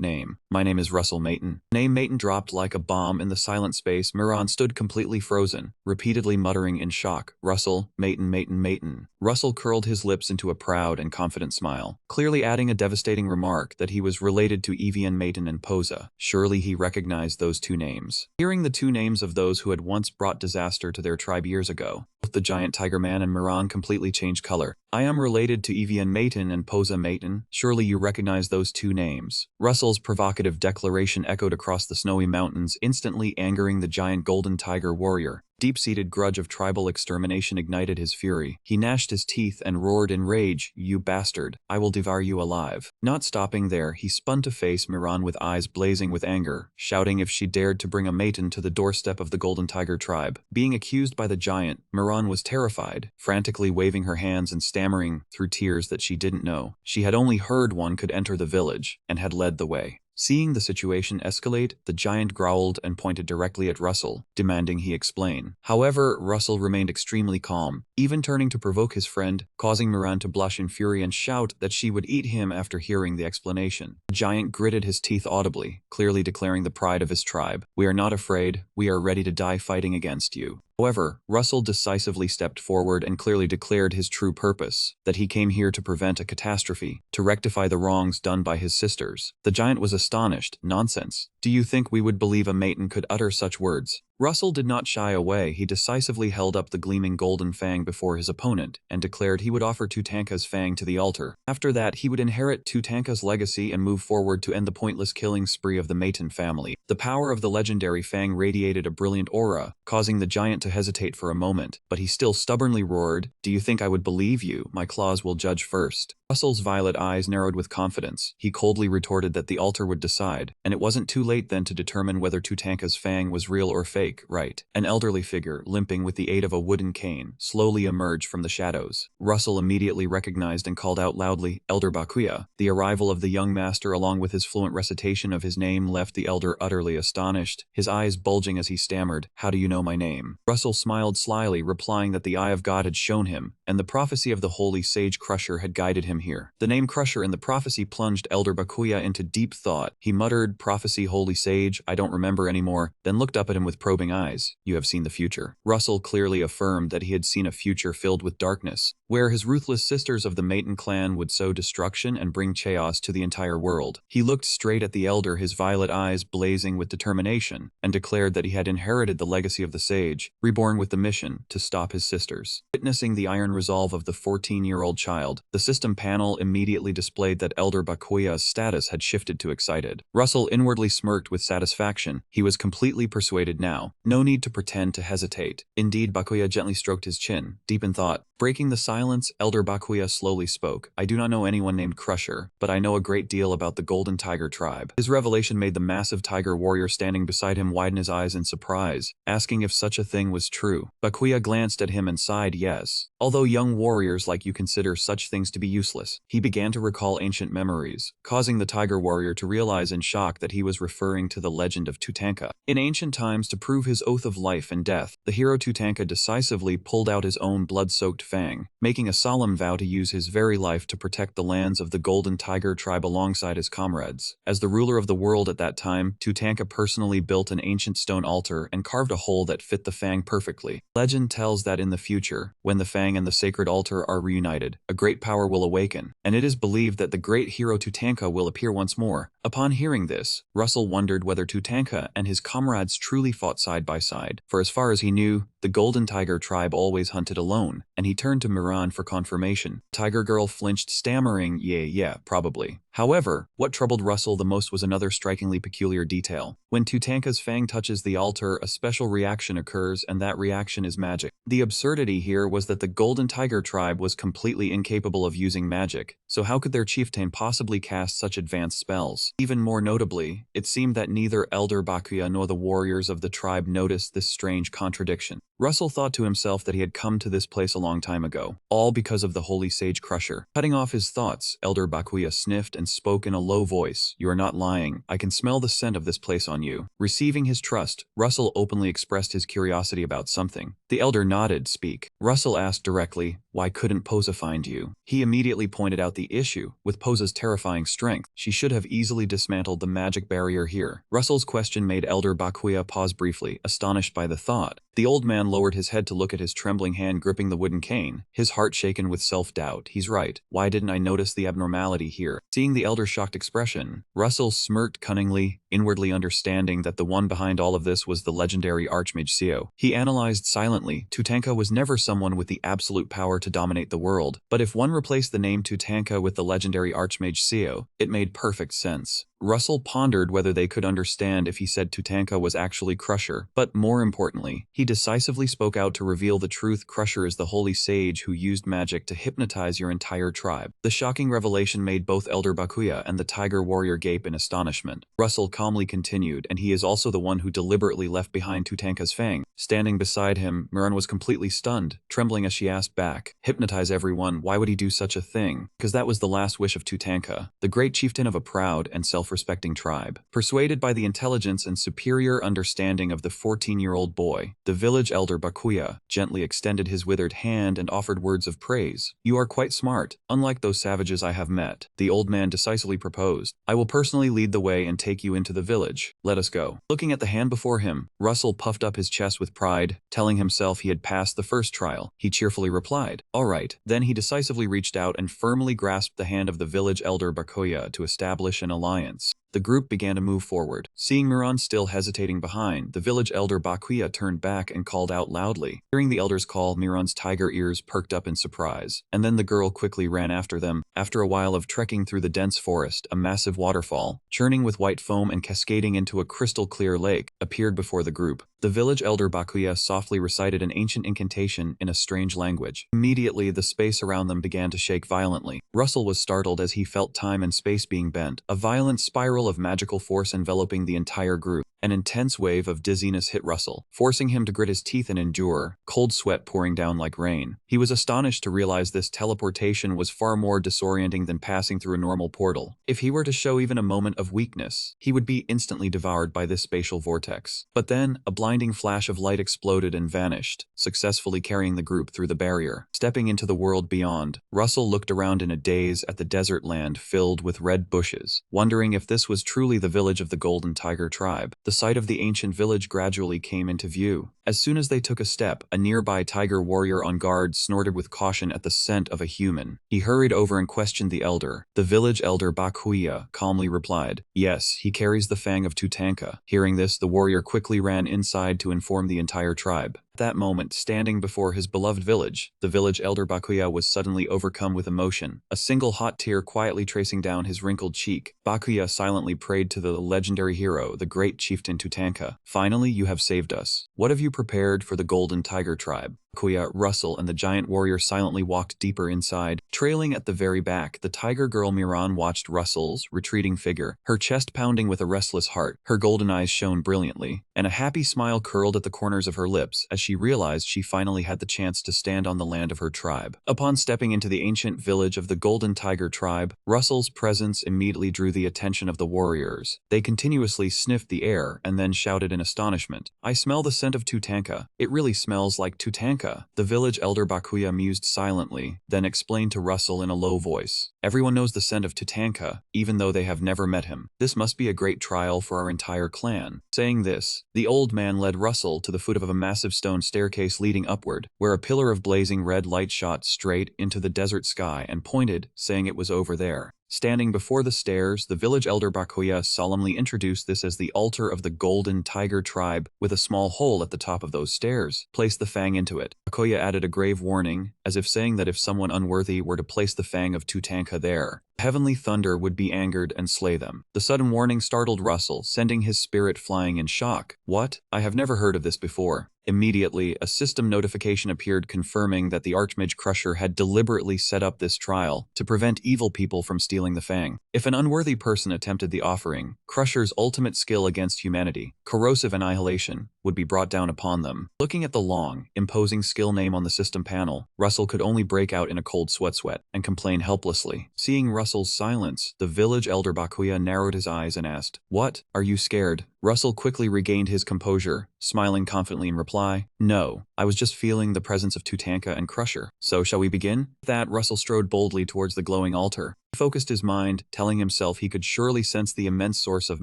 name. My name is Russell Mayton." Name Mayton dropped like a bomb in the silent space. Miran stood completely frozen, repeatedly muttering in shock, "Russell, Mayton, Mayton, Mayton." Russell curled his lips into a proud and confident smile, clearly adding a devastating remark that he was related to Evian Mayton and Posa. Surely he recognized those two names. Hearing the two names of those who had once brought disaster to their tribe years ago, both the giant tiger man and Miran completely changed color. "I am related to Evian Mayton and Posa Mayton. Surely you recognize those two names." Russell's provocative declaration echoed across the snowy mountains, instantly angering the giant golden tiger warrior. Deep-seated grudge of tribal extermination ignited his fury. He gnashed his teeth and roared in rage, "You bastard! I will devour you alive." Not stopping there, he spun to face Miran with eyes blazing with anger, shouting if she dared to bring a Mayton to the doorstep of the Golden Tiger tribe. Being accused by the giant, Miran was terrified, frantically waving her hands and stammering through tears that she didn't know. She had only heard one could enter the village, and had led the way. Seeing the situation escalate, the giant growled and pointed directly at Russell, demanding he explain. However, Russell remained extremely calm, even turning to provoke his friend, causing Miran to blush in fury and shout that she would eat him after hearing the explanation. The giant gritted his teeth audibly, clearly declaring the pride of his tribe. "We are not afraid. We are ready to die fighting against you." However, Russell decisively stepped forward and clearly declared his true purpose, that he came here to prevent a catastrophe, to rectify the wrongs done by his sisters. The giant was astonished. "Nonsense. Do you think we would believe a Mayton could utter such words?" Russell did not shy away. He decisively held up the gleaming golden fang before his opponent, and declared he would offer Tutanka's fang to the altar. After that, he would inherit Tutanka's legacy and move forward to end the pointless killing spree of the Mayton family. The power of the legendary fang radiated a brilliant aura, causing the giant to hesitate for a moment, but he still stubbornly roared, "Do you think I would believe you? My claws will judge first." Russell's violet eyes narrowed with confidence. He coldly retorted that the altar would decide, and it wasn't too late then to determine whether Tutanka's fang was real or fake, right? An elderly figure, limping with the aid of a wooden cane, slowly emerged from the shadows. Russell immediately recognized and called out loudly, "Elder Bakuya." The arrival of the young master along with his fluent recitation of his name left the elder utterly astonished, his eyes bulging as he stammered, "How do you know my name?" Russell smiled slyly, replying that the eye of God had shown him, and the prophecy of the holy sage Crusher had guided him here. The name Crusher in the prophecy plunged Elder Bakuya into deep thought. He muttered, "Prophecy, holy sage, I don't remember anymore," then looked up at him with probing eyes. "You have seen the future." Russell clearly affirmed that he had seen a future filled with darkness. where his ruthless sisters of the Maiden clan would sow destruction and bring chaos to the entire world. He looked straight at the elder, his violet eyes blazing with determination, and declared that he had inherited the legacy of the sage, reborn with the mission to stop his sisters. Witnessing the iron resolve of the 14-year-old child, the system panel immediately displayed that Elder Bakuya's status had shifted to excited. Russell inwardly smirked with satisfaction. He was completely persuaded now. No need to pretend to hesitate. Indeed, Bakuya gently stroked his chin, deep in thought. Breaking the silence, Elder Bakuya slowly spoke. I do not know anyone named Crusher, but I know a great deal about the Golden Tiger tribe. His revelation made the massive tiger warrior standing beside him widen his eyes in surprise, asking if such a thing was true. Bakuya glanced at him and sighed yes. Although young warriors like you consider such things to be useless, he began to recall ancient memories, causing the tiger warrior to realize in shock that he was referring to the legend of Tutanka. In ancient times, to prove his oath of life and death, the hero Tutanka decisively pulled out his own blood-soaked fang, making a solemn vow to use his very life to protect the lands of the Golden Tiger tribe alongside his comrades. As the ruler of the world at that time, Tutanka personally built an ancient stone altar and carved a hole that fit the fang perfectly. Legend tells that in the future, when the fang and the sacred altar are reunited, a great power will awaken, and it is believed that the great hero Tutanka will appear once more. Upon hearing this, Russell wondered whether Tutanka and his comrades truly fought side by side, for as far as he knew, the Golden Tiger tribe always hunted alone, and he turned to Miran for confirmation. Tiger Girl flinched, stammering, yeah, probably. However, what troubled Russell the most was another strikingly peculiar detail. When Tutanka's fang touches the altar, a special reaction occurs, and that reaction is magic. The absurdity here was that the Golden Tiger tribe was completely incapable of using magic, so how could their chieftain possibly cast such advanced spells? Even more notably, it seemed that neither Elder Bakuya nor the warriors of the tribe noticed this strange contradiction. Russell thought to himself that he had come to this place a long time ago, all because of the holy sage Crusher. Cutting off his thoughts, Elder Bakuya sniffed and spoke in a low voice. You are not lying. I can smell the scent of this place on you. Receiving his trust, Russell openly expressed his curiosity about something. The elder nodded. Speak. Russell asked directly, why couldn't Posa find you? He immediately pointed out the issue. With Posa's terrifying strength, she should have easily dismantled the magic barrier here. Russell's question made Elder Bakuya pause briefly, astonished by the thought. The old man lowered his head to look at his trembling hand gripping the wooden cane, his heart shaken with self-doubt. He's right. Why didn't I notice the abnormality here? Seeing the elder's shocked expression, Russell smirked cunningly, inwardly understanding that the one behind all of this was the legendary Archmage Seo. He analyzed silently. Tutanka was never someone with the absolute power to dominate the world, but if one replaced the name Tutanka with the legendary Archmage Seo, it made perfect sense. Russell pondered whether they could understand if he said Tutanka was actually Crusher, but more importantly, he decisively spoke out to reveal the truth. Crusher is the holy sage who used magic to hypnotize your entire tribe. The shocking revelation made both Elder Bakuya and the Tiger Warrior gape in astonishment. Russell calmly continued, and he is also the one who deliberately left behind Tutanka's fang. Standing beside him, Miran was completely stunned, trembling as she asked back, hypnotize everyone, why would he do such a thing? Because that was the last wish of Tutanka, the great chieftain of a proud and self-respecting tribe. Persuaded by the intelligence and superior understanding of the 14-year-old boy, the village elder Bakuya gently extended his withered hand and offered words of praise. You are quite smart, unlike those savages I have met, the old man decisively proposed. I will personally lead the way and take you into the village. Let us go. Looking at the hand before him, Russell puffed up his chest with pride, telling himself he had passed the first trial. He cheerfully replied, all right. Then he decisively reached out and firmly grasped the hand of the village elder Bakuya to establish an alliance. The group began to move forward. Seeing Miran still hesitating behind, the village elder Bakuya turned back and called out loudly. Hearing the elder's call, Miran's tiger ears perked up in surprise, and then the girl quickly ran after them. After a while of trekking through the dense forest, a massive waterfall, churning with white foam and cascading into a crystal-clear lake, appeared before the group. The village elder Bakuya softly recited an ancient incantation in a strange language. Immediately, the space around them began to shake violently. Russell was startled as he felt time and space being bent. A violent spiral of magical force enveloping the entire group. An intense wave of dizziness hit Russell, forcing him to grit his teeth and endure, cold sweat pouring down like rain. He was astonished to realize this teleportation was far more disorienting than passing through a normal portal. If he were to show even a moment of weakness, he would be instantly devoured by this spatial vortex. But then, a blinding flash of light exploded and vanished, successfully carrying the group through the barrier. Stepping into the world beyond, Russell looked around in a daze at the desert land filled with red bushes, wondering if this was truly the village of the Golden Tiger tribe. The sight of the ancient village gradually came into view. As soon as they took a step, a nearby tiger warrior on guard snorted with caution at the scent of a human. He hurried over and questioned the elder. The village elder Bakuya calmly replied, "Yes, he carries the fang of Tutanka." Hearing this, the warrior quickly ran inside to inform the entire tribe. At that moment, standing before his beloved village, the village elder Bakuya was suddenly overcome with emotion, a single hot tear quietly tracing down his wrinkled cheek. Bakuya silently prayed to the legendary hero, the great chieftain Tutanka. "Finally, you have saved us. What have you prepared for the Golden Tiger tribe?" Bakuya, Russell, and the giant warrior silently walked deeper inside. Trailing at the very back, the tiger girl Miran watched Russell's retreating figure, her chest pounding with a restless heart. Her golden eyes shone brilliantly, and a happy smile curled at the corners of her lips as she realized she finally had the chance to stand on the land of her tribe. Upon stepping into the ancient village of the Golden Tiger tribe, Russell's presence immediately drew the attention of the warriors. They continuously sniffed the air and then shouted in astonishment, "I smell the scent of Tutanka. It really smells like Tutanka." The village elder Bakuya mused silently, then explained to Russell in a low voice, "Everyone knows the scent of Tutanka, even though they have never met him. This must be a great trial for our entire clan." Saying this, the old man led Russell to the foot of a massive stone staircase leading upward, where a pillar of blazing red light shot straight into the desert sky and pointed, saying it was over there. Standing before the stairs, the village elder Bakuya solemnly introduced this as the altar of the Golden Tiger tribe, with a small hole at the top of those stairs. Place the fang into it. Bakuya added a grave warning, as if saying that if someone unworthy were to place the fang of Tutanka there, heavenly thunder would be angered and slay them. The sudden warning startled Russell, sending his spirit flying in shock. "What? I have never heard of this before." Immediately, a system notification appeared confirming that the Archmage Crusher had deliberately set up this trial to prevent evil people from stealing the fang. If an unworthy person attempted the offering, Crusher's ultimate skill against humanity, corrosive annihilation, would be brought down upon them. Looking at the long, imposing skill name on the system panel, Russell could only break out in a cold sweat and complain helplessly. Seeing Russell's silence, the village elder Bakuya narrowed his eyes and asked, "What? Are you scared?" Russell quickly regained his composure, smiling confidently in reply, "No, I was just feeling the presence of Tutanka and Crusher. So shall we begin?" With that, Russell strode boldly towards the glowing altar. He focused his mind, telling himself he could surely sense the immense source of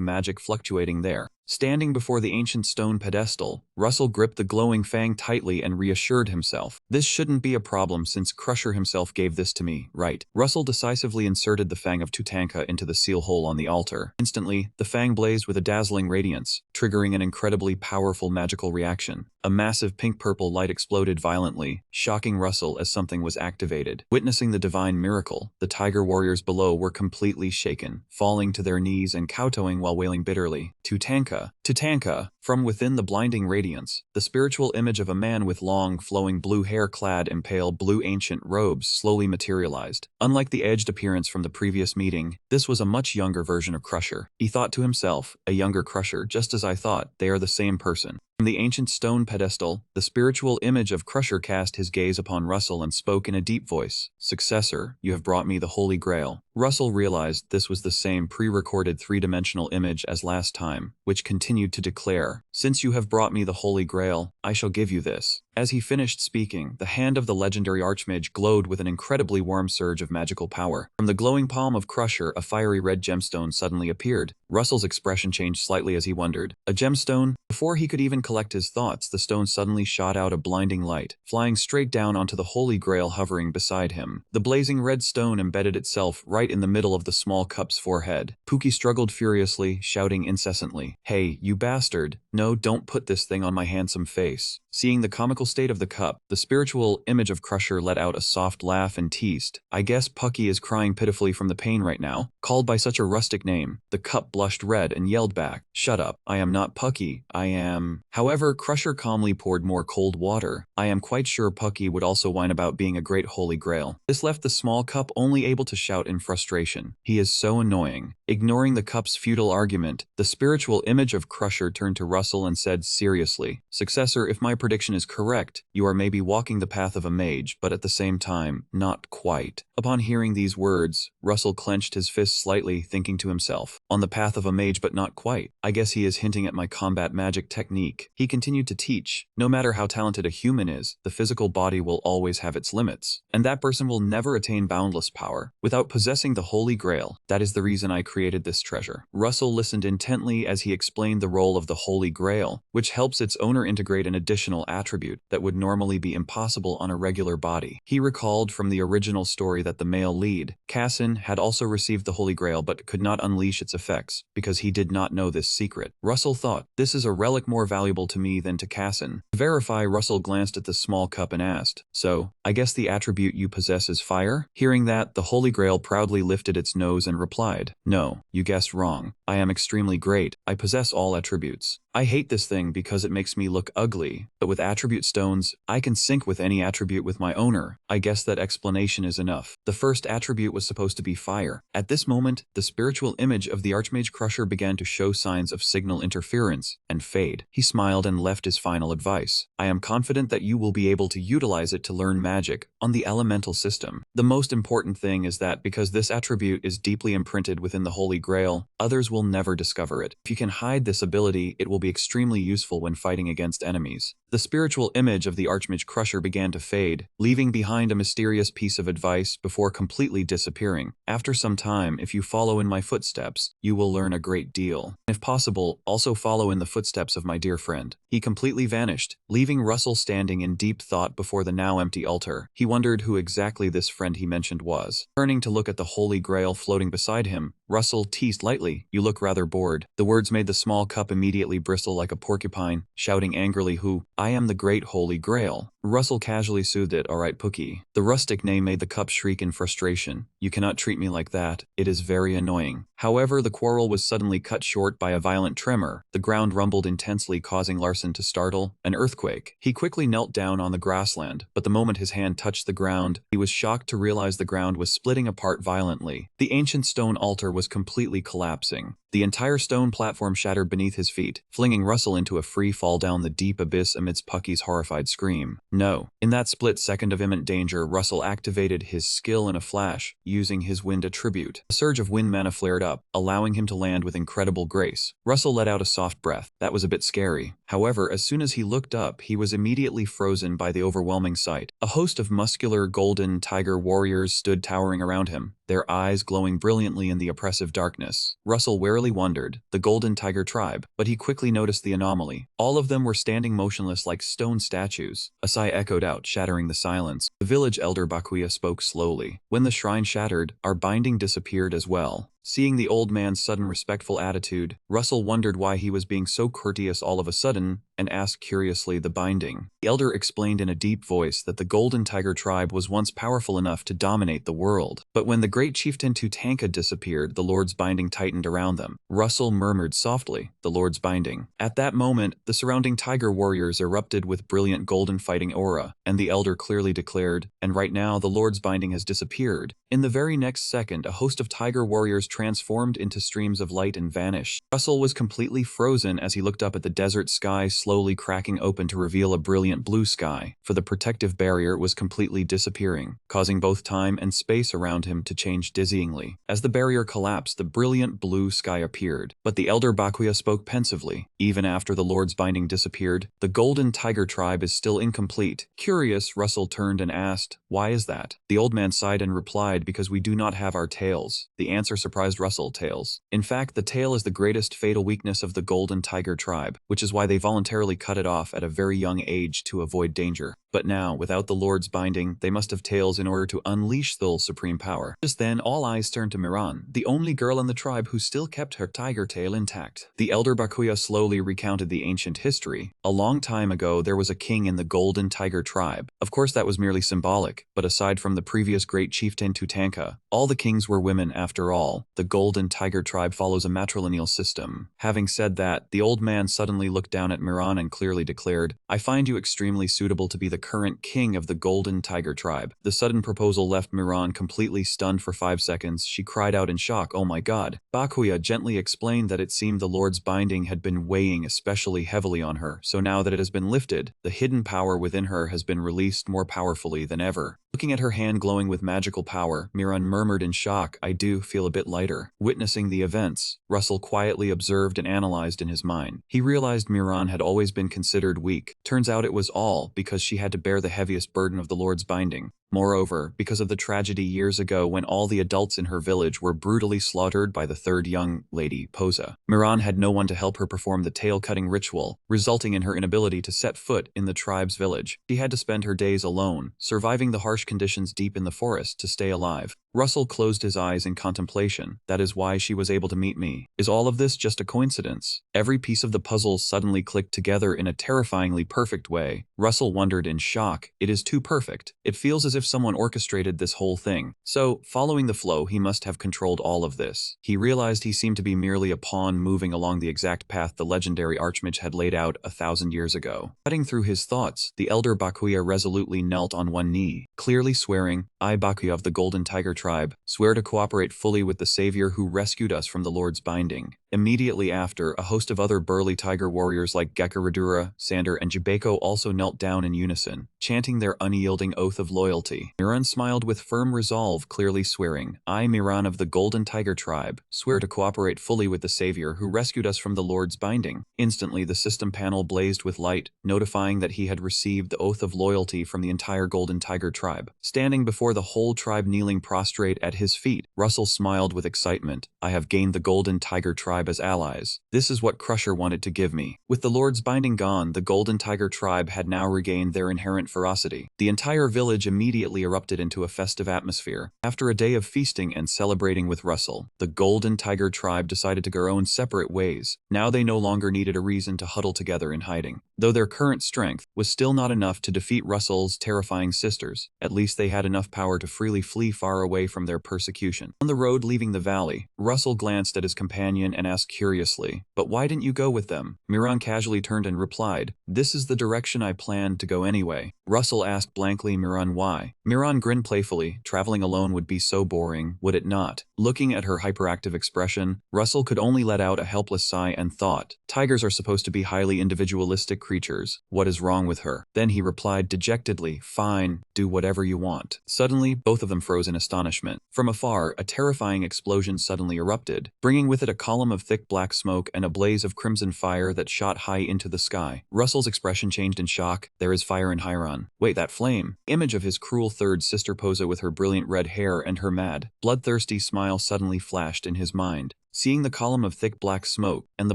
magic fluctuating there. Standing before the ancient stone pedestal, Russell gripped the glowing fang tightly and reassured himself. "This shouldn't be a problem since Crusher himself gave this to me, right?" Russell decisively inserted the fang of Tutanka into the seal hole on the altar. Instantly, the fang blazed with a dazzling radiance, triggering an incredibly powerful magical reaction. A massive pink-purple light exploded violently, shocking Russell as something was activated. Witnessing the divine miracle, the tiger warriors below were completely shaken, falling to their knees and kowtowing while wailing bitterly. "Tutanka! Tutanka!" From within the blinding radiance, the spiritual image of a man with long, flowing blue hair clad in pale blue ancient robes slowly materialized. Unlike the edged appearance from the previous meeting, this was a much younger version of Crusher. He thought to himself, "A younger Crusher, just as I thought, they are the same person." From the ancient stone pedestal, the spiritual image of Crusher cast his gaze upon Russell and spoke in a deep voice, "Successor, you have brought me the Holy Grail." Russell realized this was the same pre-recorded three-dimensional image as last time, which continued to declare, "Since you have brought me the Holy Grail, I shall give you this." As he finished speaking, the hand of the legendary Archmage glowed with an incredibly warm surge of magical power. From the glowing palm of Crusher, a fiery red gemstone suddenly appeared. Russell's expression changed slightly as he wondered, "A gemstone?" Before he could even collect his thoughts, the stone suddenly shot out a blinding light, flying straight down onto the Holy Grail hovering beside him. The blazing red stone embedded itself right in the middle of the small cup's forehead. Pookie struggled furiously, shouting incessantly, "Hey, you bastard! No, don't put this thing on my handsome face." Seeing the comical state of the cup, the spiritual image of Crusher let out a soft laugh and teased, "I guess Pucky is crying pitifully from the pain right now." Called by such a rustic name, the cup blushed red and yelled back, "Shut up, I am not Pucky, I am..." However, Crusher calmly poured more cold water. "I am quite sure Pucky would also whine about being a great holy grail." This left the small cup only able to shout in frustration, "He is so annoying." Ignoring the cup's futile argument, the spiritual image of Crusher turned to Russell and said seriously, "Successor, if my prediction is correct, you are maybe walking the path of a mage, but at the same time, not quite. Upon hearing these words, Russell clenched his fist slightly, thinking to himself, on the path of a mage but not quite. I guess he is hinting at my combat magic technique. He continued to teach. No matter how talented a human is, the physical body will always have its limits, and that person will never attain boundless power without possessing the Holy Grail. That is the reason I created this treasure. Russell listened intently as he explained the role of the Holy Grail, which helps its owner integrate an additional attribute that would normally be impossible on a regular body. He recalled from the original story that the male lead, Cassin, had also received the Holy Grail but could not unleash its effects because he did not know this secret. Russell thought, this is a relic more valuable to me than to Cassin. To verify, Russell glanced at the small cup and asked, so, I guess the attribute you possess is fire? Hearing that, the Holy Grail proudly lifted its nose and replied, no, you guessed wrong. I am extremely great. I possess all attributes. I hate this thing because it makes me look ugly, but with attribute stones, I can sync with any attribute with my owner. I guess that explanation is enough. The first attribute was supposed to be fire. At this moment, the spiritual image of the Archmage Crusher began to show signs of signal interference and fade. He smiled and left his final advice. I am confident that you will be able to utilize it to learn magic on the elemental system. The most important thing is that because this attribute is deeply imprinted within the Holy Grail, others will never discover it. If you can hide this ability, it will be extremely useful when fighting against enemies. The spiritual image of the Archmage Crusher began to fade, leaving behind a mysterious piece of advice before completely disappearing. After some time, if you follow in my footsteps, you will learn a great deal. If possible, also follow in the footsteps of my dear friend. He completely vanished, leaving Russell standing in deep thought before the now empty altar. He wondered who exactly this friend he mentioned was. Turning to look at the Holy Grail floating beside him, Russell teased lightly, you look rather bored. The words made the small cup immediately bristle like a porcupine, shouting angrily, who? I am the great Holy Grail. Russell casually soothed it, alright Pookie. The rustic name made the cup shriek in frustration. You cannot treat me like that. It is very annoying. However, the quarrel was suddenly cut short by a violent tremor. The ground rumbled intensely, causing Larson to startle. An earthquake. He quickly knelt down on the grassland, but the moment his hand touched the ground, he was shocked to realize the ground was splitting apart violently. The ancient stone altar was completely collapsing. The entire stone platform shattered beneath his feet, flinging Russell into a free fall down the deep abyss amidst Pucky's horrified scream. No. In that split second of imminent danger, Russell activated his skill in a flash, using his wind attribute. A surge of wind mana flared up, allowing him to land with incredible grace. Russell let out a soft breath. That was a bit scary. However, as soon as he looked up, he was immediately frozen by the overwhelming sight. A host of muscular golden tiger warriors stood towering around him, their eyes glowing brilliantly in the oppressive darkness. Russell warily wondered, the Golden Tiger tribe, but he quickly noticed the anomaly. All of them were standing motionless like stone statues. A sigh echoed out, shattering the silence. The village elder Bakuya spoke slowly. When the shrine shattered, our binding disappeared as well. Seeing the old man's sudden respectful attitude, Russell wondered why he was being so courteous all of a sudden, and asked curiously the binding. The elder explained in a deep voice that the Golden Tiger tribe was once powerful enough to dominate the world. But when the great chieftain Tutanka disappeared, the Lord's binding tightened around them. Russell murmured softly, the Lord's binding. At that moment, the surrounding tiger warriors erupted with brilliant golden fighting aura, and the elder clearly declared, and right now the Lord's binding has disappeared. In the very next second, a host of tiger warriors transformed into streams of light and vanished. Russell was completely frozen as he looked up at the desert sky slowly cracking open to reveal a brilliant blue sky, for the protective barrier was completely disappearing, causing both time and space around him to change dizzyingly. As the barrier collapsed, the brilliant blue sky appeared, but the elder Bakuya spoke pensively. Even after the Lord's binding disappeared, the Golden Tiger tribe is still incomplete. Curious, Russell turned and asked, why is that? The old man sighed and replied, because we do not have our tails. The answer surprised Russell. Tails. In fact, the tail is the greatest fatal weakness of the Golden Tiger tribe, which is why they voluntarily cut it off at a very young age to avoid danger. But now, without the Lord's binding, they must have tails in order to unleash Thul's supreme power. Just then, all eyes turned to Miran, the only girl in the tribe who still kept her tiger tail intact. The elder Bakuya slowly recounted the ancient history. A long time ago, there was a king in the Golden Tiger tribe. Of course, that was merely symbolic, but aside from the previous great chieftain Tutanka, all the kings were women after all. The Golden Tiger tribe follows a matrilineal system. Having said that, the old man suddenly looked down at Miran and clearly declared, I find you extremely suitable to be the current king of the Golden Tiger tribe. The sudden proposal left Miran completely stunned for 5 seconds. She cried out in shock, oh my god. Bakuya gently explained that it seemed the Lord's binding had been weighing especially heavily on her, so now that it has been lifted, the hidden power within her has been released more powerfully than ever. Looking at her hand glowing with magical power, Miran murmured in shock, I do feel a bit lighter. Witnessing the events, Russell quietly observed and analyzed in his mind. He realized Miran had always been considered weak. Turns out it was all because she had to bear the heaviest burden of the Lord's binding. Moreover, because of the tragedy years ago when all the adults in her village were brutally slaughtered by the third young lady, Posa, Miran had no one to help her perform the tail-cutting ritual, resulting in her inability to set foot in the tribe's village. She had to spend her days alone, surviving the harsh conditions deep in the forest to stay alive. Russell closed his eyes in contemplation. That is why she was able to meet me. Is all of this just a coincidence? Every piece of the puzzle suddenly clicked together in a terrifyingly perfect way. Russell wondered in shock. It is too perfect. It feels as if someone orchestrated this whole thing. So, following the flow, he must have controlled all of this. He realized he seemed to be merely a pawn moving along the exact path the legendary Archmage had laid out 1,000 years ago. Cutting through his thoughts, the elder Bakuya resolutely knelt on one knee, clearly swearing, I, Bakuya of the Golden Tiger tribe, swear to cooperate fully with the savior who rescued us from the Lord's binding. Immediately after, a host of other burly tiger warriors like Gekuradura, Sander, and Jubeko also knelt down in unison, chanting their unyielding oath of loyalty. Miran smiled with firm resolve, clearly swearing, I, Miran of the Golden Tiger tribe, swear to cooperate fully with the savior who rescued us from the Lord's binding. Instantly, the system panel blazed with light, notifying that he had received the oath of loyalty from the entire Golden Tiger tribe. Standing before the whole tribe kneeling prostrate at his feet, Russell smiled with excitement. I have gained the Golden Tiger tribe as allies. This is what Crusher wanted to give me. With the Lord's binding gone, the Golden Tiger tribe had now regained their inherent ferocity. The entire village immediately erupted into a festive atmosphere. After a day of feasting and celebrating with Russell, the Golden Tiger tribe decided to go their own separate ways. Now they no longer needed a reason to huddle together in hiding. Though their current strength was still not enough to defeat Russell's terrifying sisters, at least they had enough power to freely flee far away from their persecution. On the road leaving the valley, Russell glanced at his companion and asked curiously, "But why didn't you go with them?" Miran casually turned and replied, "This is the direction I planned to go anyway." Russell asked blankly Miran why. Miran grinned playfully. Traveling alone would be so boring, would it not? Looking at her hyperactive expression, Russell could only let out a helpless sigh and thought, tigers are supposed to be highly individualistic creatures. What is wrong with her? Then he replied dejectedly, "Fine, do whatever you want." Suddenly, both of them froze in astonishment. From afar, a terrifying explosion suddenly erupted, bringing with it a column of thick black smoke and a blaze of crimson fire that shot high into the sky. Russell's expression changed in shock. There is fire in Hiron. Wait, that flame. Image of his cruel third sister Posa with her brilliant red hair and her mad, bloodthirsty smile suddenly flashed in his mind. Seeing the column of thick black smoke and the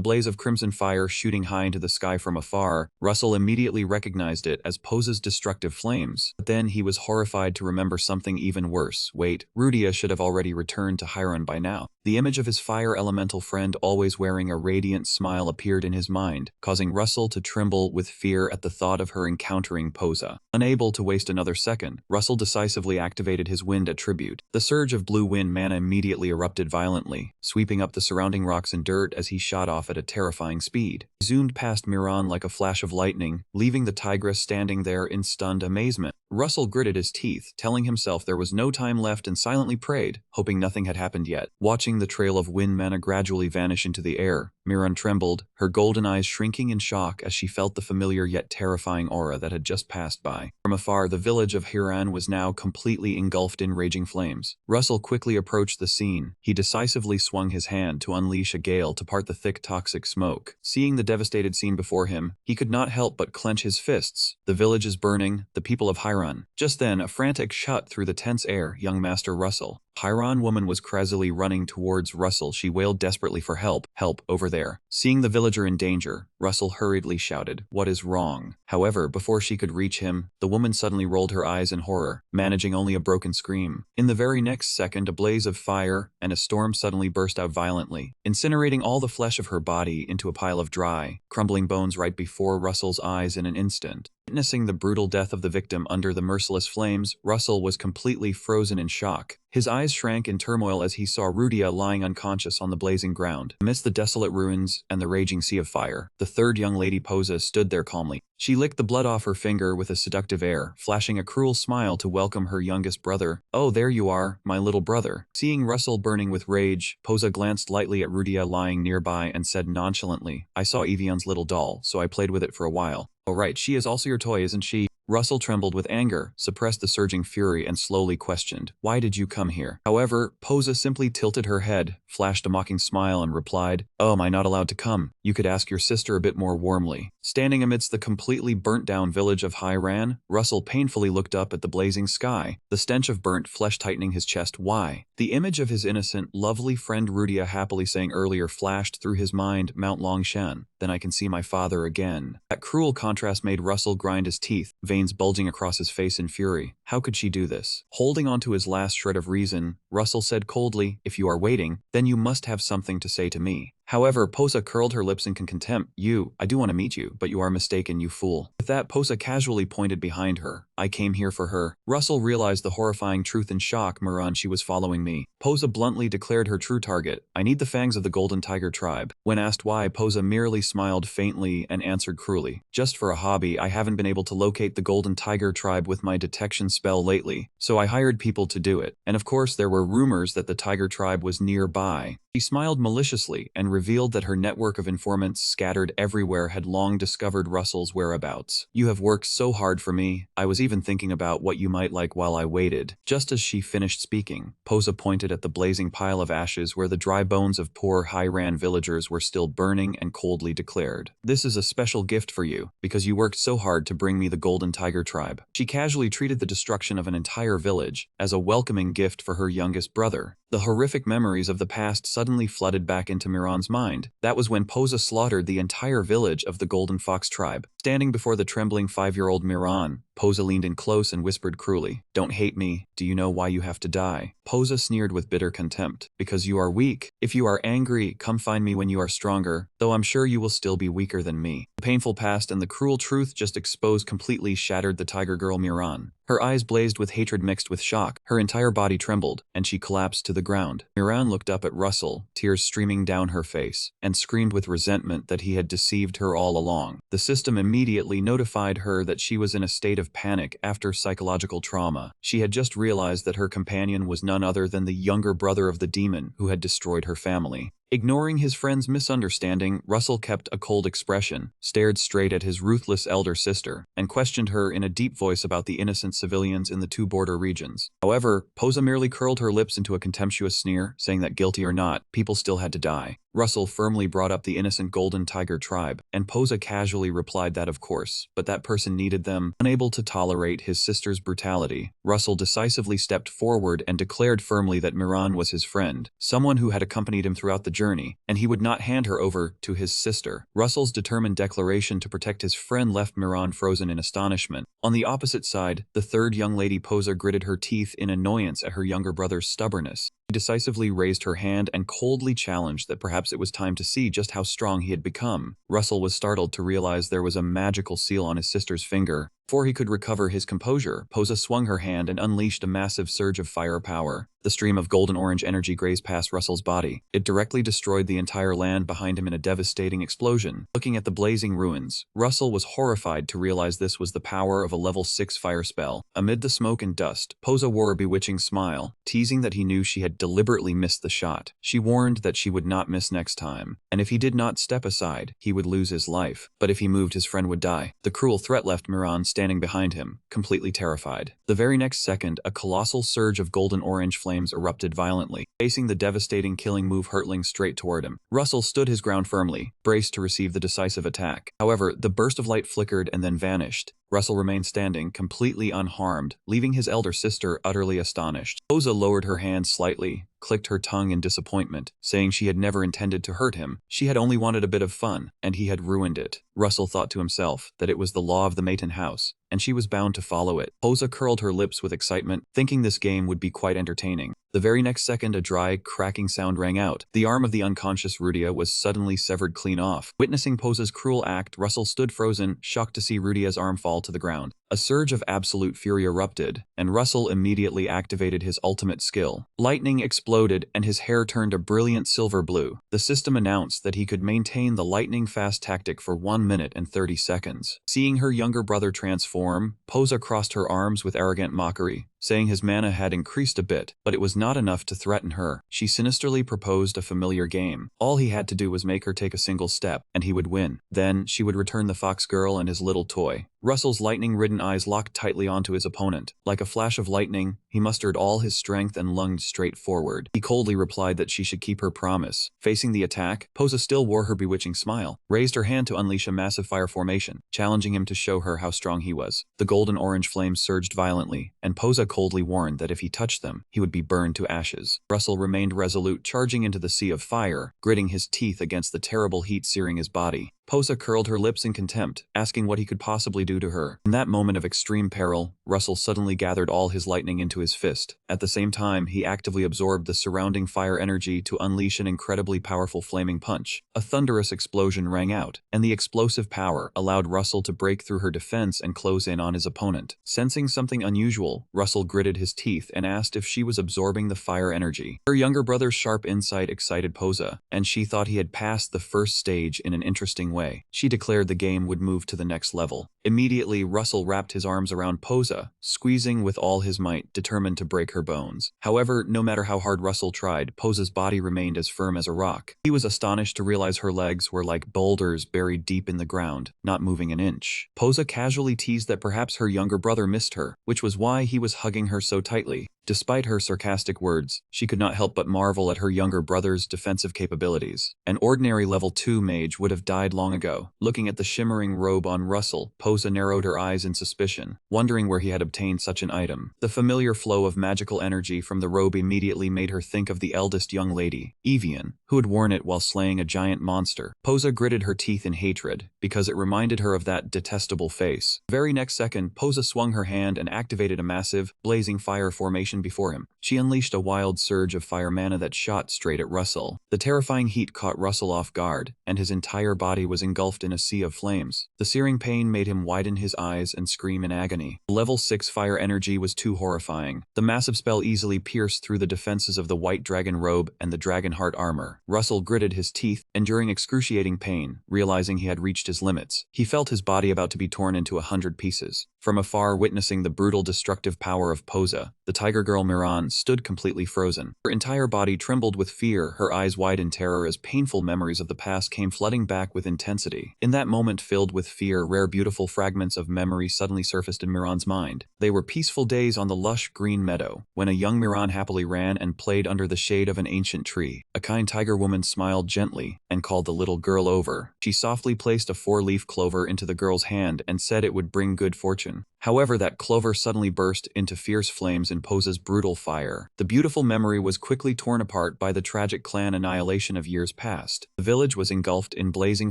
blaze of crimson fire shooting high into the sky from afar, Russell immediately recognized it as Posa's destructive flames. But then he was horrified to remember something even worse. Wait, Rudia should have already returned to Hiron by now. The image of his fire elemental friend always wearing a radiant smile appeared in his mind, causing Russell to tremble with fear at the thought of her encountering Posa. Unable to waste another second, Russell decisively activated his wind attribute. The surge of blue wind mana immediately erupted violently, sweeping up the surrounding rocks and dirt as he shot off at a terrifying speed. He zoomed past Miran like a flash of lightning, leaving the tigress standing there in stunned amazement. Russell gritted his teeth, telling himself there was no time left and silently prayed, hoping nothing had happened yet. Watching the trail of wind mana gradually vanish into the air, Miran trembled, her golden eyes shrinking in shock as she felt the familiar yet terrifying aura that had just passed by. From afar, the village of Hiran was now completely engulfed in raging flames. Russell quickly approached the scene. He decisively swung his hand to unleash a gale to part the thick toxic smoke. Seeing the devastated scene before him, he could not help but clench his fists. The village is burning, the people of Hiran. Just then, a frantic shot through the tense air, young Master Russell. Hiran woman was crazily running towards Russell. She wailed desperately for help. Help, over there. Seeing the villager in danger, Russell hurriedly shouted, "What is wrong?" However, before she could reach him, the woman suddenly rolled her eyes in horror, managing only a broken scream. In the very next second, a blaze of fire and a storm suddenly burst out violently, incinerating all the flesh of her body into a pile of dry, crumbling bones right before Russell's eyes in an instant. Witnessing the brutal death of the victim under the merciless flames, Russell was completely frozen in shock. His eyes shrank in turmoil as he saw Rudia lying unconscious on the blazing ground. Amidst the desolate ruins and the raging sea of fire, the third young lady Posa stood there calmly. She licked the blood off her finger with a seductive air, flashing a cruel smile to welcome her youngest brother. "Oh, there you are, my little brother." Seeing Russell burning with rage, Posa glanced lightly at Rudia lying nearby and said nonchalantly, "I saw Evion's little doll, so I played with it for a while." "Oh right, she is also your toy, isn't she?" Russell trembled with anger, suppressed the surging fury, and slowly questioned, "Why did you come here?" However, Posa simply tilted her head, flashed a mocking smile, and replied, "Oh, am I not allowed to come? You could ask your sister a bit more warmly." Standing amidst the completely burnt-down village of Hyran, Russell painfully looked up at the blazing sky, the stench of burnt flesh tightening his chest. Why? The image of his innocent, lovely friend Rudia happily saying earlier flashed through his mind, "Mount Longshan, then I can see my father again." That cruel contrast made Russell grind his teeth, veins bulging across his face in fury. How could she do this? Holding on to his last shred of reason, Russell said coldly, "If you are waiting, then you must have something to say to me." However, Posa curled her lips in contempt. I do want to meet you, but you are mistaken, you fool." With that, Posa casually pointed behind her. "I came here for her." Russell realized the horrifying truth in shock. "Miran, she was following me." Posa bluntly declared her true target. "I need the fangs of the Golden Tiger tribe." When asked why, Posa merely smiled faintly and answered cruelly, "Just for a hobby. I haven't been able to locate the Golden Tiger tribe with my detection spell lately, so I hired people to do it. And of course there were rumors that the Tiger tribe was nearby." She smiled maliciously and revealed that her network of informants scattered everywhere had long discovered Russell's whereabouts. "You have worked so hard for me. I was even thinking about what you might like while I waited." Just as she finished speaking, Posa pointed at the blazing pile of ashes where the dry bones of poor Hyran villagers were still burning and coldly declared, "This is a special gift for you, because you worked so hard to bring me the Golden Tiger tribe." She casually treated the destruction of an entire village as a welcoming gift for her youngest brother. The horrific memories of the past suddenly flooded back into Miran's mind. That was when Posa slaughtered the entire village of the Golden Fox tribe. Standing before the trembling 5-year-old Miran, Posa leaned in close and whispered cruelly, "Don't hate me. Do you know why you have to die?" Posa sneered with bitter contempt, "Because you are weak. If you are angry, come find me when you are stronger, though I'm sure you will still be weaker than me." The painful past and the cruel truth just exposed completely shattered the tiger girl Miran. Her eyes blazed with hatred mixed with shock, her entire body trembled, and she collapsed to the ground. Miran looked up at Russell, tears streaming down her face, and screamed with resentment that he had deceived her all along. The system immediately notified her that she was in a state of panic after psychological trauma. She had just realized that her companion was none other than the younger brother of the demon who had destroyed her family. Ignoring his friend's misunderstanding, Russell kept a cold expression, stared straight at his ruthless elder sister, and questioned her in a deep voice about the innocent civilians in the two border regions. However, Posa merely curled her lips into a contemptuous sneer, saying that guilty or not, people still had to die. Russell firmly brought up the innocent Golden Tiger tribe, and Posa casually replied that of course, but that person needed them. Unable to tolerate his sister's brutality, Russell decisively stepped forward and declared firmly that Miran was his friend, someone who had accompanied him throughout the journey, and he would not hand her over to his sister. Russell's determined declaration to protect his friend left Miran frozen in astonishment. On the opposite side, the third young lady Posa gritted her teeth in annoyance at her younger brother's stubbornness. She decisively raised her hand and coldly challenged that perhaps it was time to see just how strong he had become. Russell was startled to realize there was a magical seal on his sister's finger. Before he could recover his composure, Posa swung her hand and unleashed a massive surge of firepower. The stream of golden-orange energy grazed past Russell's body. It directly destroyed the entire land behind him in a devastating explosion. Looking at the blazing ruins, Russell was horrified to realize this was the power of a level 6 fire spell. Amid the smoke and dust, Posa wore a bewitching smile, teasing that he knew she had deliberately missed the shot. She warned that she would not miss next time, and if he did not step aside, he would lose his life. But if he moved, his friend would die. The cruel threat left Miran standing behind him, completely terrified. The very next second, a colossal surge of golden-orange flames erupted violently, facing the devastating killing move hurtling straight toward him. Russell stood his ground firmly, braced to receive the decisive attack. However, the burst of light flickered and then vanished. Russell remained standing, completely unharmed, leaving his elder sister utterly astonished. Posa lowered her hand slightly, clicked her tongue in disappointment, saying she had never intended to hurt him. She had only wanted a bit of fun, and he had ruined it. Russell thought to himself that it was the law of the Maiden house. and she was bound to follow it. Posa curled her lips with excitement, thinking this game would be quite entertaining. The very next second, a dry, cracking sound rang out. The arm of the unconscious Rudia was suddenly severed clean off. Witnessing Posa's cruel act, Russell stood frozen, shocked to see Rudia's arm fall to the ground. A surge of absolute fury erupted, and Russell immediately activated his ultimate skill. Lightning exploded, and his hair turned a brilliant silver blue. The system announced that he could maintain the lightning-fast tactic for 1 minute and 30 seconds. Seeing her younger brother transform, Posa crossed her arms with arrogant mockery, saying his mana had increased a bit, but it was not enough to threaten her. She sinisterly proposed a familiar game. All he had to do was make her take a single step, and he would win. Then, she would return the fox girl and his little toy. Russell's lightning-ridden eyes locked tightly onto his opponent. Like a flash of lightning, he mustered all his strength and lunged straight forward. He coldly replied that she should keep her promise. Facing the attack, Posa still wore her bewitching smile, raised her hand to unleash a massive fire formation, challenging him to show her how strong he was. The golden-orange flames surged violently, and Posa coldly warned that if he touched them, he would be burned to ashes. Russell remained resolute, charging into the sea of fire, gritting his teeth against the terrible heat searing his body. Posa curled her lips in contempt, asking what he could possibly do to her. In that moment of extreme peril, Russell suddenly gathered all his lightning into his fist. At the same time, he actively absorbed the surrounding fire energy to unleash an incredibly powerful flaming punch. A thunderous explosion rang out, and the explosive power allowed Russell to break through her defense and close in on his opponent. Sensing something unusual, Russell gritted his teeth and asked if she was absorbing the fire energy. Her younger brother's sharp insight excited Posa, and she thought he had passed the first stage in an interesting way. She declared the game would move to the next level. Immediately, Russell wrapped his arms around Posa, squeezing with all his might, determined to break her bones. However, no matter how hard Russell tried, Posa's body remained as firm as a rock. He was astonished to realize her legs were like boulders buried deep in the ground, not moving an inch. Posa casually teased that perhaps her younger brother missed her, which was why he was hugging her so tightly. Despite her sarcastic words, she could not help but marvel at her younger brother's defensive capabilities. An ordinary level 2 mage would have died long ago. Looking at the shimmering robe on Russell, Posa narrowed her eyes in suspicion, wondering where he had obtained such an item. The familiar flow of magical energy from the robe immediately made her think of the eldest young lady, Evian, who had worn it while slaying a giant monster. Posa gritted her teeth in hatred, because it reminded her of that detestable face. The very next second, Posa swung her hand and activated a massive, blazing fire formation before him. She unleashed a wild surge of fire mana that shot straight at Russell. The terrifying heat caught Russell off guard, and his entire body was engulfed in a sea of flames. The searing pain made him widen his eyes and scream in agony. Level 6 fire energy was too horrifying. The massive spell easily pierced through the defenses of the white dragon robe and the dragon heart armor. Russell gritted his teeth, enduring excruciating pain, realizing he had reached his limits. He felt his body about to be torn into 100 pieces. From afar, witnessing the brutal destructive power of Posa, the tiger girl Miran stood completely frozen. Her entire body trembled with fear, her eyes wide in terror as painful memories of the past came flooding back with intensity. In that moment filled with fear, rare beautiful fragments of memory suddenly surfaced in Miran's mind. They were peaceful days on the lush green meadow, when a young Miran happily ran and played under the shade of an ancient tree. A kind tiger woman smiled gently and called the little girl over. She softly placed a 4-leaf clover into the girl's hand and said it would bring good fortune. However, that clover suddenly burst into fierce flames in Posa's brutal fire. The beautiful memory was quickly torn apart by the tragic clan annihilation of years past. The village was engulfed in blazing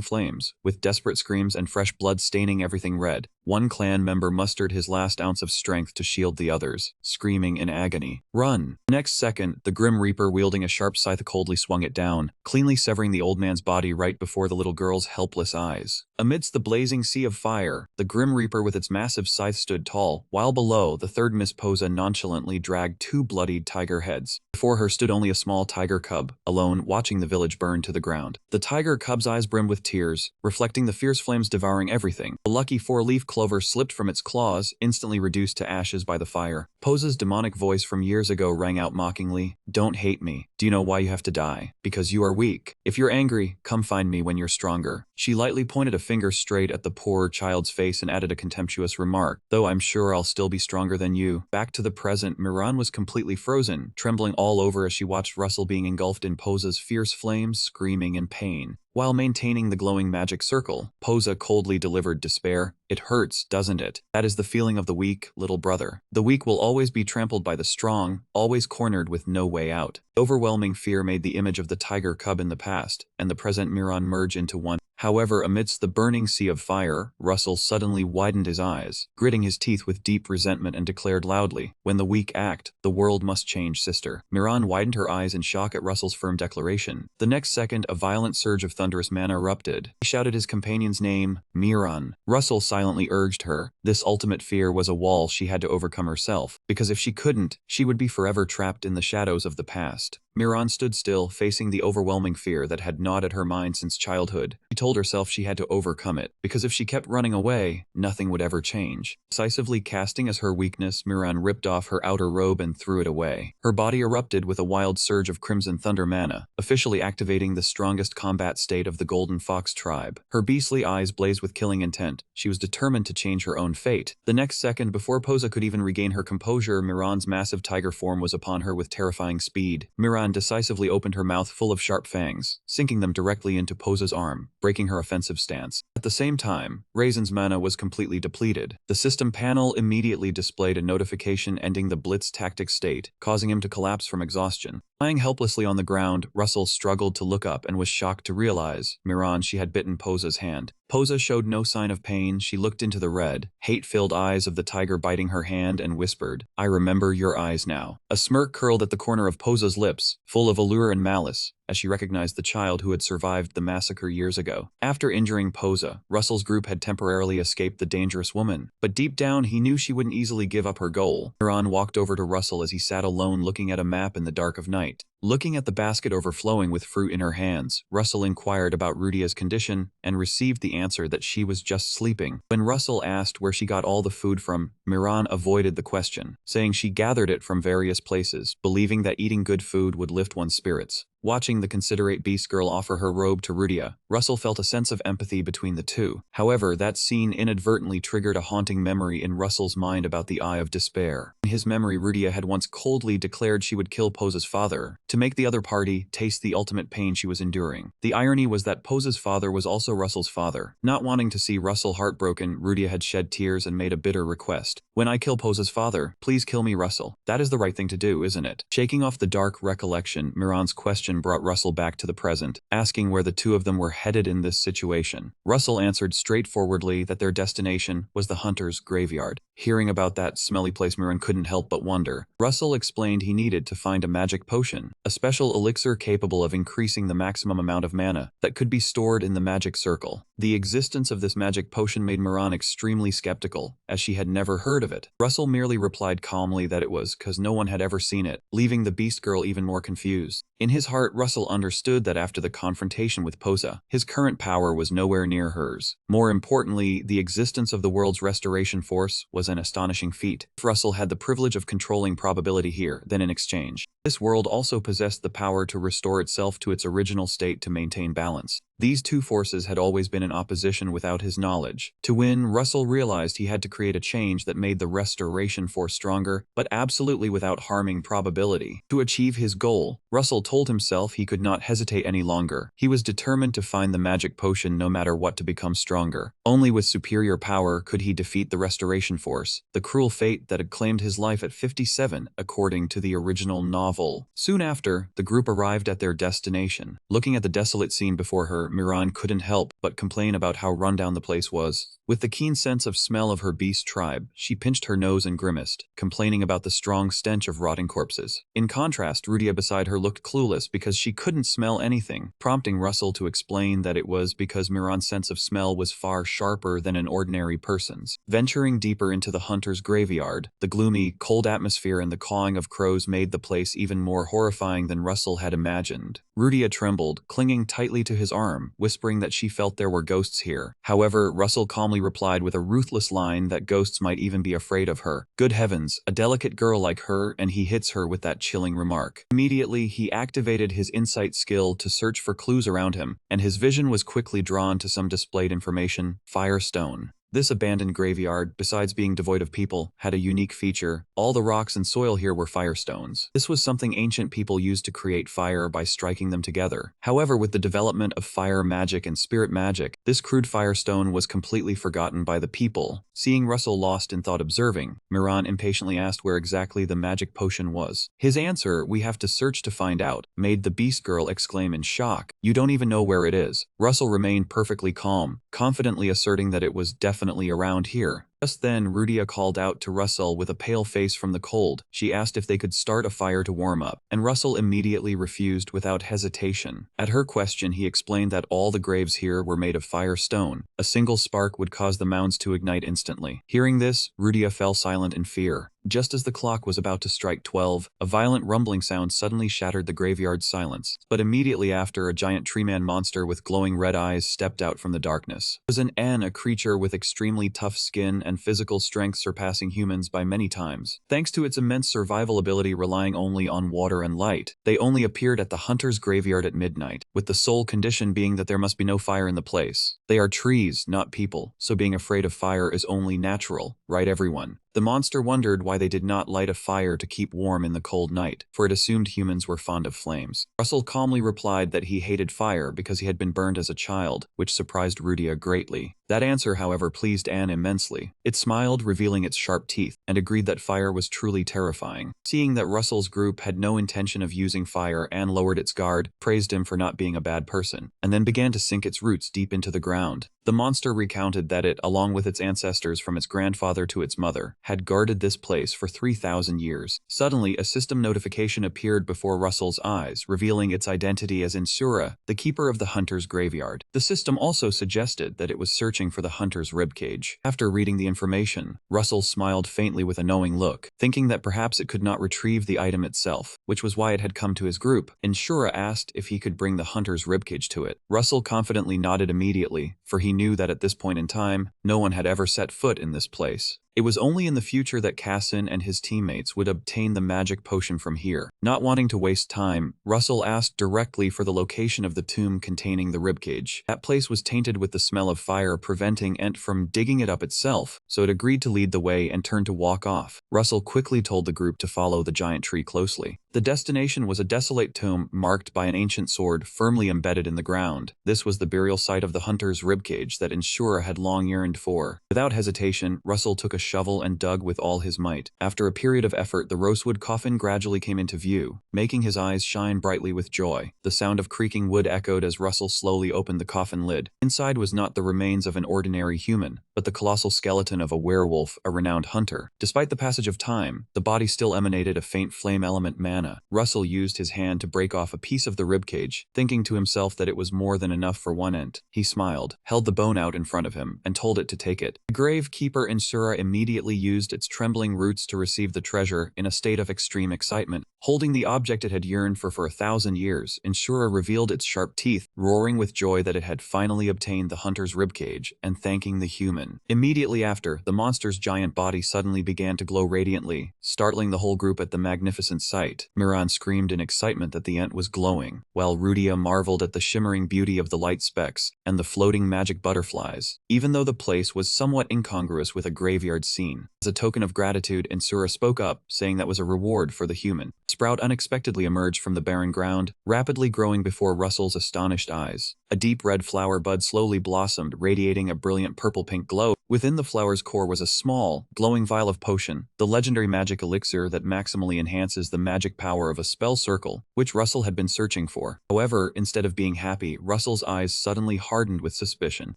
flames, with desperate screams and fresh blood staining everything red. One clan member mustered his last ounce of strength to shield the others, screaming in agony, "Run!" Next second, the Grim Reaper wielding a sharp scythe coldly swung it down, cleanly severing the old man's body right before the little girl's helpless eyes. Amidst the blazing sea of fire, the Grim Reaper with its massive scythe stood tall, while below, the third Miss Posa nonchalantly dragged 2 bloodied tiger heads. Before her stood only a small tiger cub, alone, watching the village burn to the ground. The tiger cub's eyes brimmed with tears, reflecting the fierce flames devouring everything. The lucky 4-leaf clover slipped from its claws, instantly reduced to ashes by the fire. Posa's demonic voice from years ago rang out mockingly, "Don't hate me. Do you know why you have to die? Because you are weak. If you're angry, come find me when you're stronger." She lightly pointed a finger straight at the poor child's face and added a contemptuous remark, "Though I'm sure I'll still be stronger than you." Back to the present, Miran was completely frozen, trembling all over as she watched Russell being engulfed in Posa's fierce flames, screaming in pain. While maintaining the glowing magic circle, Posa coldly delivered despair, "It hurts, doesn't it? That is the feeling of the weak, little brother. The weak will always be trampled by the strong, always cornered with no way out." Overwhelming fear made the image of the tiger cub in the past and the present Miran merge into one. However, amidst the burning sea of fire, Russell suddenly widened his eyes, gritting his teeth with deep resentment and declared loudly, "When the weak act, the world must change, sister." Miran widened her eyes in shock at Russell's firm declaration. The next second, a violent surge of thunderous mana erupted. He shouted his companion's name, Miran. Russell silently urged her. This ultimate fear was a wall she had to overcome herself, because if she couldn't, she would be forever trapped in the shadows of the past. Miran stood still, facing the overwhelming fear that had gnawed at her mind since childhood. She told herself she had to overcome it, because if she kept running away, nothing would ever change. Decisively casting as her weakness, Miran ripped off her outer robe and threw it away. Her body erupted with a wild surge of crimson thunder mana, officially activating the strongest combat state of the Golden Fox tribe. Her beastly eyes blazed with killing intent. She was determined to change her own fate. The next second, before Posa could even regain her composure, Miran's massive tiger form was upon her with terrifying speed. Miran decisively opened her mouth full of sharp fangs, sinking them directly into Posa's arm, breaking her offensive stance. At the same time, Raisin's mana was completely depleted. The system panel immediately displayed a notification ending the Blitz tactic state, causing him to collapse from exhaustion. Lying helplessly on the ground, Russell struggled to look up and was shocked to realize, she had bitten Posa's hand. Posa showed no sign of pain. She looked into the red, hate-filled eyes of the tiger biting her hand and whispered, "I remember your eyes now." A smirk curled at the corner of Posa's lips, full of allure and malice, as she recognized the child who had survived the massacre years ago. After injuring Posa, Russell's group had temporarily escaped the dangerous woman, but deep down he knew she wouldn't easily give up her goal. Miran walked over to Russell as he sat alone looking at a map in the dark of night. Looking at the basket overflowing with fruit in her hands, Russell inquired about Rudia's condition and received the answer that she was just sleeping. When Russell asked where she got all the food from, Miran avoided the question, saying she gathered it from various places, believing that eating good food would lift one's spirits. Watching the considerate beast girl offer her robe to Rudia, Russell felt a sense of empathy between the two. However, that scene inadvertently triggered a haunting memory in Russell's mind about the Eye of Despair. In his memory, Rudia had once coldly declared she would kill Posa's father, to make the other party taste the ultimate pain she was enduring. The irony was that Posa's father was also Russell's father. Not wanting to see Russell heartbroken, Rudia had shed tears and made a bitter request. "When I kill Posa's father, please kill me, Russell. That is the right thing to do, isn't it?" Shaking off the dark recollection, Miran's question brought Russell back to the present, asking where the two of them were headed in this situation. Russell answered straightforwardly that their destination was the hunter's graveyard. Hearing about that smelly place, Miran couldn't help but wonder. Russell explained he needed to find a magic potion, a special elixir capable of increasing the maximum amount of mana that could be stored in the magic circle. The existence of this magic potion made Miran extremely skeptical, as she had never heard of it. Russell merely replied calmly that it was because no one had ever seen it, leaving the beast girl even more confused. In his heart, Russell understood that after the confrontation with Posa, his current power was nowhere near hers. More importantly, the existence of the world's restoration force was an astonishing feat. If Russell had the privilege of controlling probability here, then in exchange, this world also possessed the power to restore itself to its original state to maintain balance. These two forces had always been in opposition without his knowledge. To win, Russell realized he had to create a change that made the restoration force stronger, but absolutely without harming probability. To achieve his goal, Russell told himself he could not hesitate any longer. He was determined to find the magic potion no matter what to become stronger. Only with superior power could he defeat the restoration force, the cruel fate that had claimed his life at 57, according to the original novel. Soon after, the group arrived at their destination. Looking at the desolate scene before her, Miran couldn't help but complain about how rundown the place was. With the keen sense of smell of her beast tribe, she pinched her nose and grimaced, complaining about the strong stench of rotting corpses. In contrast, Rudia beside her looked clueless because she couldn't smell anything, prompting Russell to explain that it was because Miran's sense of smell was far sharper than an ordinary person's. Venturing deeper into the hunter's graveyard, the gloomy, cold atmosphere and the cawing of crows made the place even more horrifying than Russell had imagined. Rudia trembled, clinging tightly to his arm, whispering that she felt there were ghosts here. However, Russell calmly replied with a ruthless line that ghosts might even be afraid of her. Good heavens, a delicate girl like her, and he hits her with that chilling remark. Immediately, he activated his insight skill to search for clues around him, and his vision was quickly drawn to some displayed information: Firestone. This abandoned graveyard, besides being devoid of people, had a unique feature. All the rocks and soil here were firestones. This was something ancient people used to create fire by striking them together. However, with the development of fire magic and spirit magic, this crude firestone was completely forgotten by the people. Seeing Russell lost in thought observing, Miran impatiently asked where exactly the magic potion was. His answer, "We have to search to find out," made the beast girl exclaim in shock. "You don't even know where it is." Russell remained perfectly calm, confidently asserting that it was definitely around here. Just then, Rudia called out to Russell with a pale face from the cold. She asked if they could start a fire to warm up, and Russell immediately refused without hesitation. At her question, he explained that all the graves here were made of firestone. A single spark would cause the mounds to ignite instantly. Hearing this, Rudia fell silent in fear. Just as the clock was about to strike 12, a violent rumbling sound suddenly shattered the graveyard's silence. But immediately after, a giant tree-man monster with glowing red eyes stepped out from the darkness. It was a creature with extremely tough skin and physical strength surpassing humans by many times. Thanks to its immense survival ability relying only on water and light, they only appeared at the hunter's graveyard at midnight, with the sole condition being that there must be no fire in the place. They are trees, not people, so being afraid of fire is only natural, right everyone? The monster wondered why they did not light a fire to keep warm in the cold night, for it assumed humans were fond of flames. Russell calmly replied that he hated fire because he had been burned as a child, which surprised Rudia greatly. That answer, however, pleased Anne immensely. It smiled, revealing its sharp teeth, and agreed that fire was truly terrifying. Seeing that Russell's group had no intention of using fire, Anne lowered its guard, praised him for not being a bad person, and then began to sink its roots deep into the ground. The monster recounted that it, along with its ancestors from its grandfather to its mother, had guarded this place for 3,000 years. Suddenly, a system notification appeared before Russell's eyes, revealing its identity as Asura, the keeper of the hunter's graveyard. The system also suggested that it was searching for the hunter's ribcage. After reading the information, Russell smiled faintly with a knowing look, thinking that perhaps it could not retrieve the item itself, which was why it had come to his group. Asura asked if he could bring the hunter's ribcage to it. Russell confidently nodded immediately, for he knew that at this point in time, no one had ever set foot in this place. It was only in the future that Cassin and his teammates would obtain the magic potion from here. Not wanting to waste time, Russell asked directly for the location of the tomb containing the ribcage. That place was tainted with the smell of fire, preventing Ent from digging it up itself, so it agreed to lead the way and turned to walk off. Russell quickly told the group to follow the giant tree closely. The destination was a desolate tomb marked by an ancient sword firmly embedded in the ground. This was the burial site of the hunter's ribcage that Asura had long yearned for. Without hesitation, Russell took a shovel and dug with all his might. After a period of effort, the rosewood coffin gradually came into view, making his eyes shine brightly with joy. The sound of creaking wood echoed as Russell slowly opened the coffin lid. Inside was not the remains of an ordinary human, but the colossal skeleton of a werewolf, a renowned hunter. Despite the passage of time, the body still emanated a faint flame element mana. Russell used his hand to break off a piece of the ribcage, thinking to himself that it was more than enough for one Ent. He smiled, held the bone out in front of him, and told it to take it. The gravekeeper Asura immediately used its trembling roots to receive the treasure in a state of extreme excitement. Holding the object it had yearned for 1,000 years, Asura revealed its sharp teeth, roaring with joy that it had finally obtained the hunter's ribcage, and thanking the human. Immediately after, the monster's giant body suddenly began to glow radiantly, startling the whole group at the magnificent sight. Miran screamed in excitement that the Ent was glowing, while Rudia marveled at the shimmering beauty of the light specks and the floating magic butterflies, even though the place was somewhat incongruous with a graveyard scene. As a token of gratitude, Asura spoke up, saying that was a reward for the human. A sprout unexpectedly emerged from the barren ground, rapidly growing before Russell's astonished eyes. A deep red flower bud slowly blossomed, radiating a brilliant purple-pink glow. Within the flower's core was a small, glowing vial of potion, the legendary magic elixir that maximally enhances the magic power of a spell circle, which Russell had been searching for. However, instead of being happy, Russell's eyes suddenly hardened with suspicion.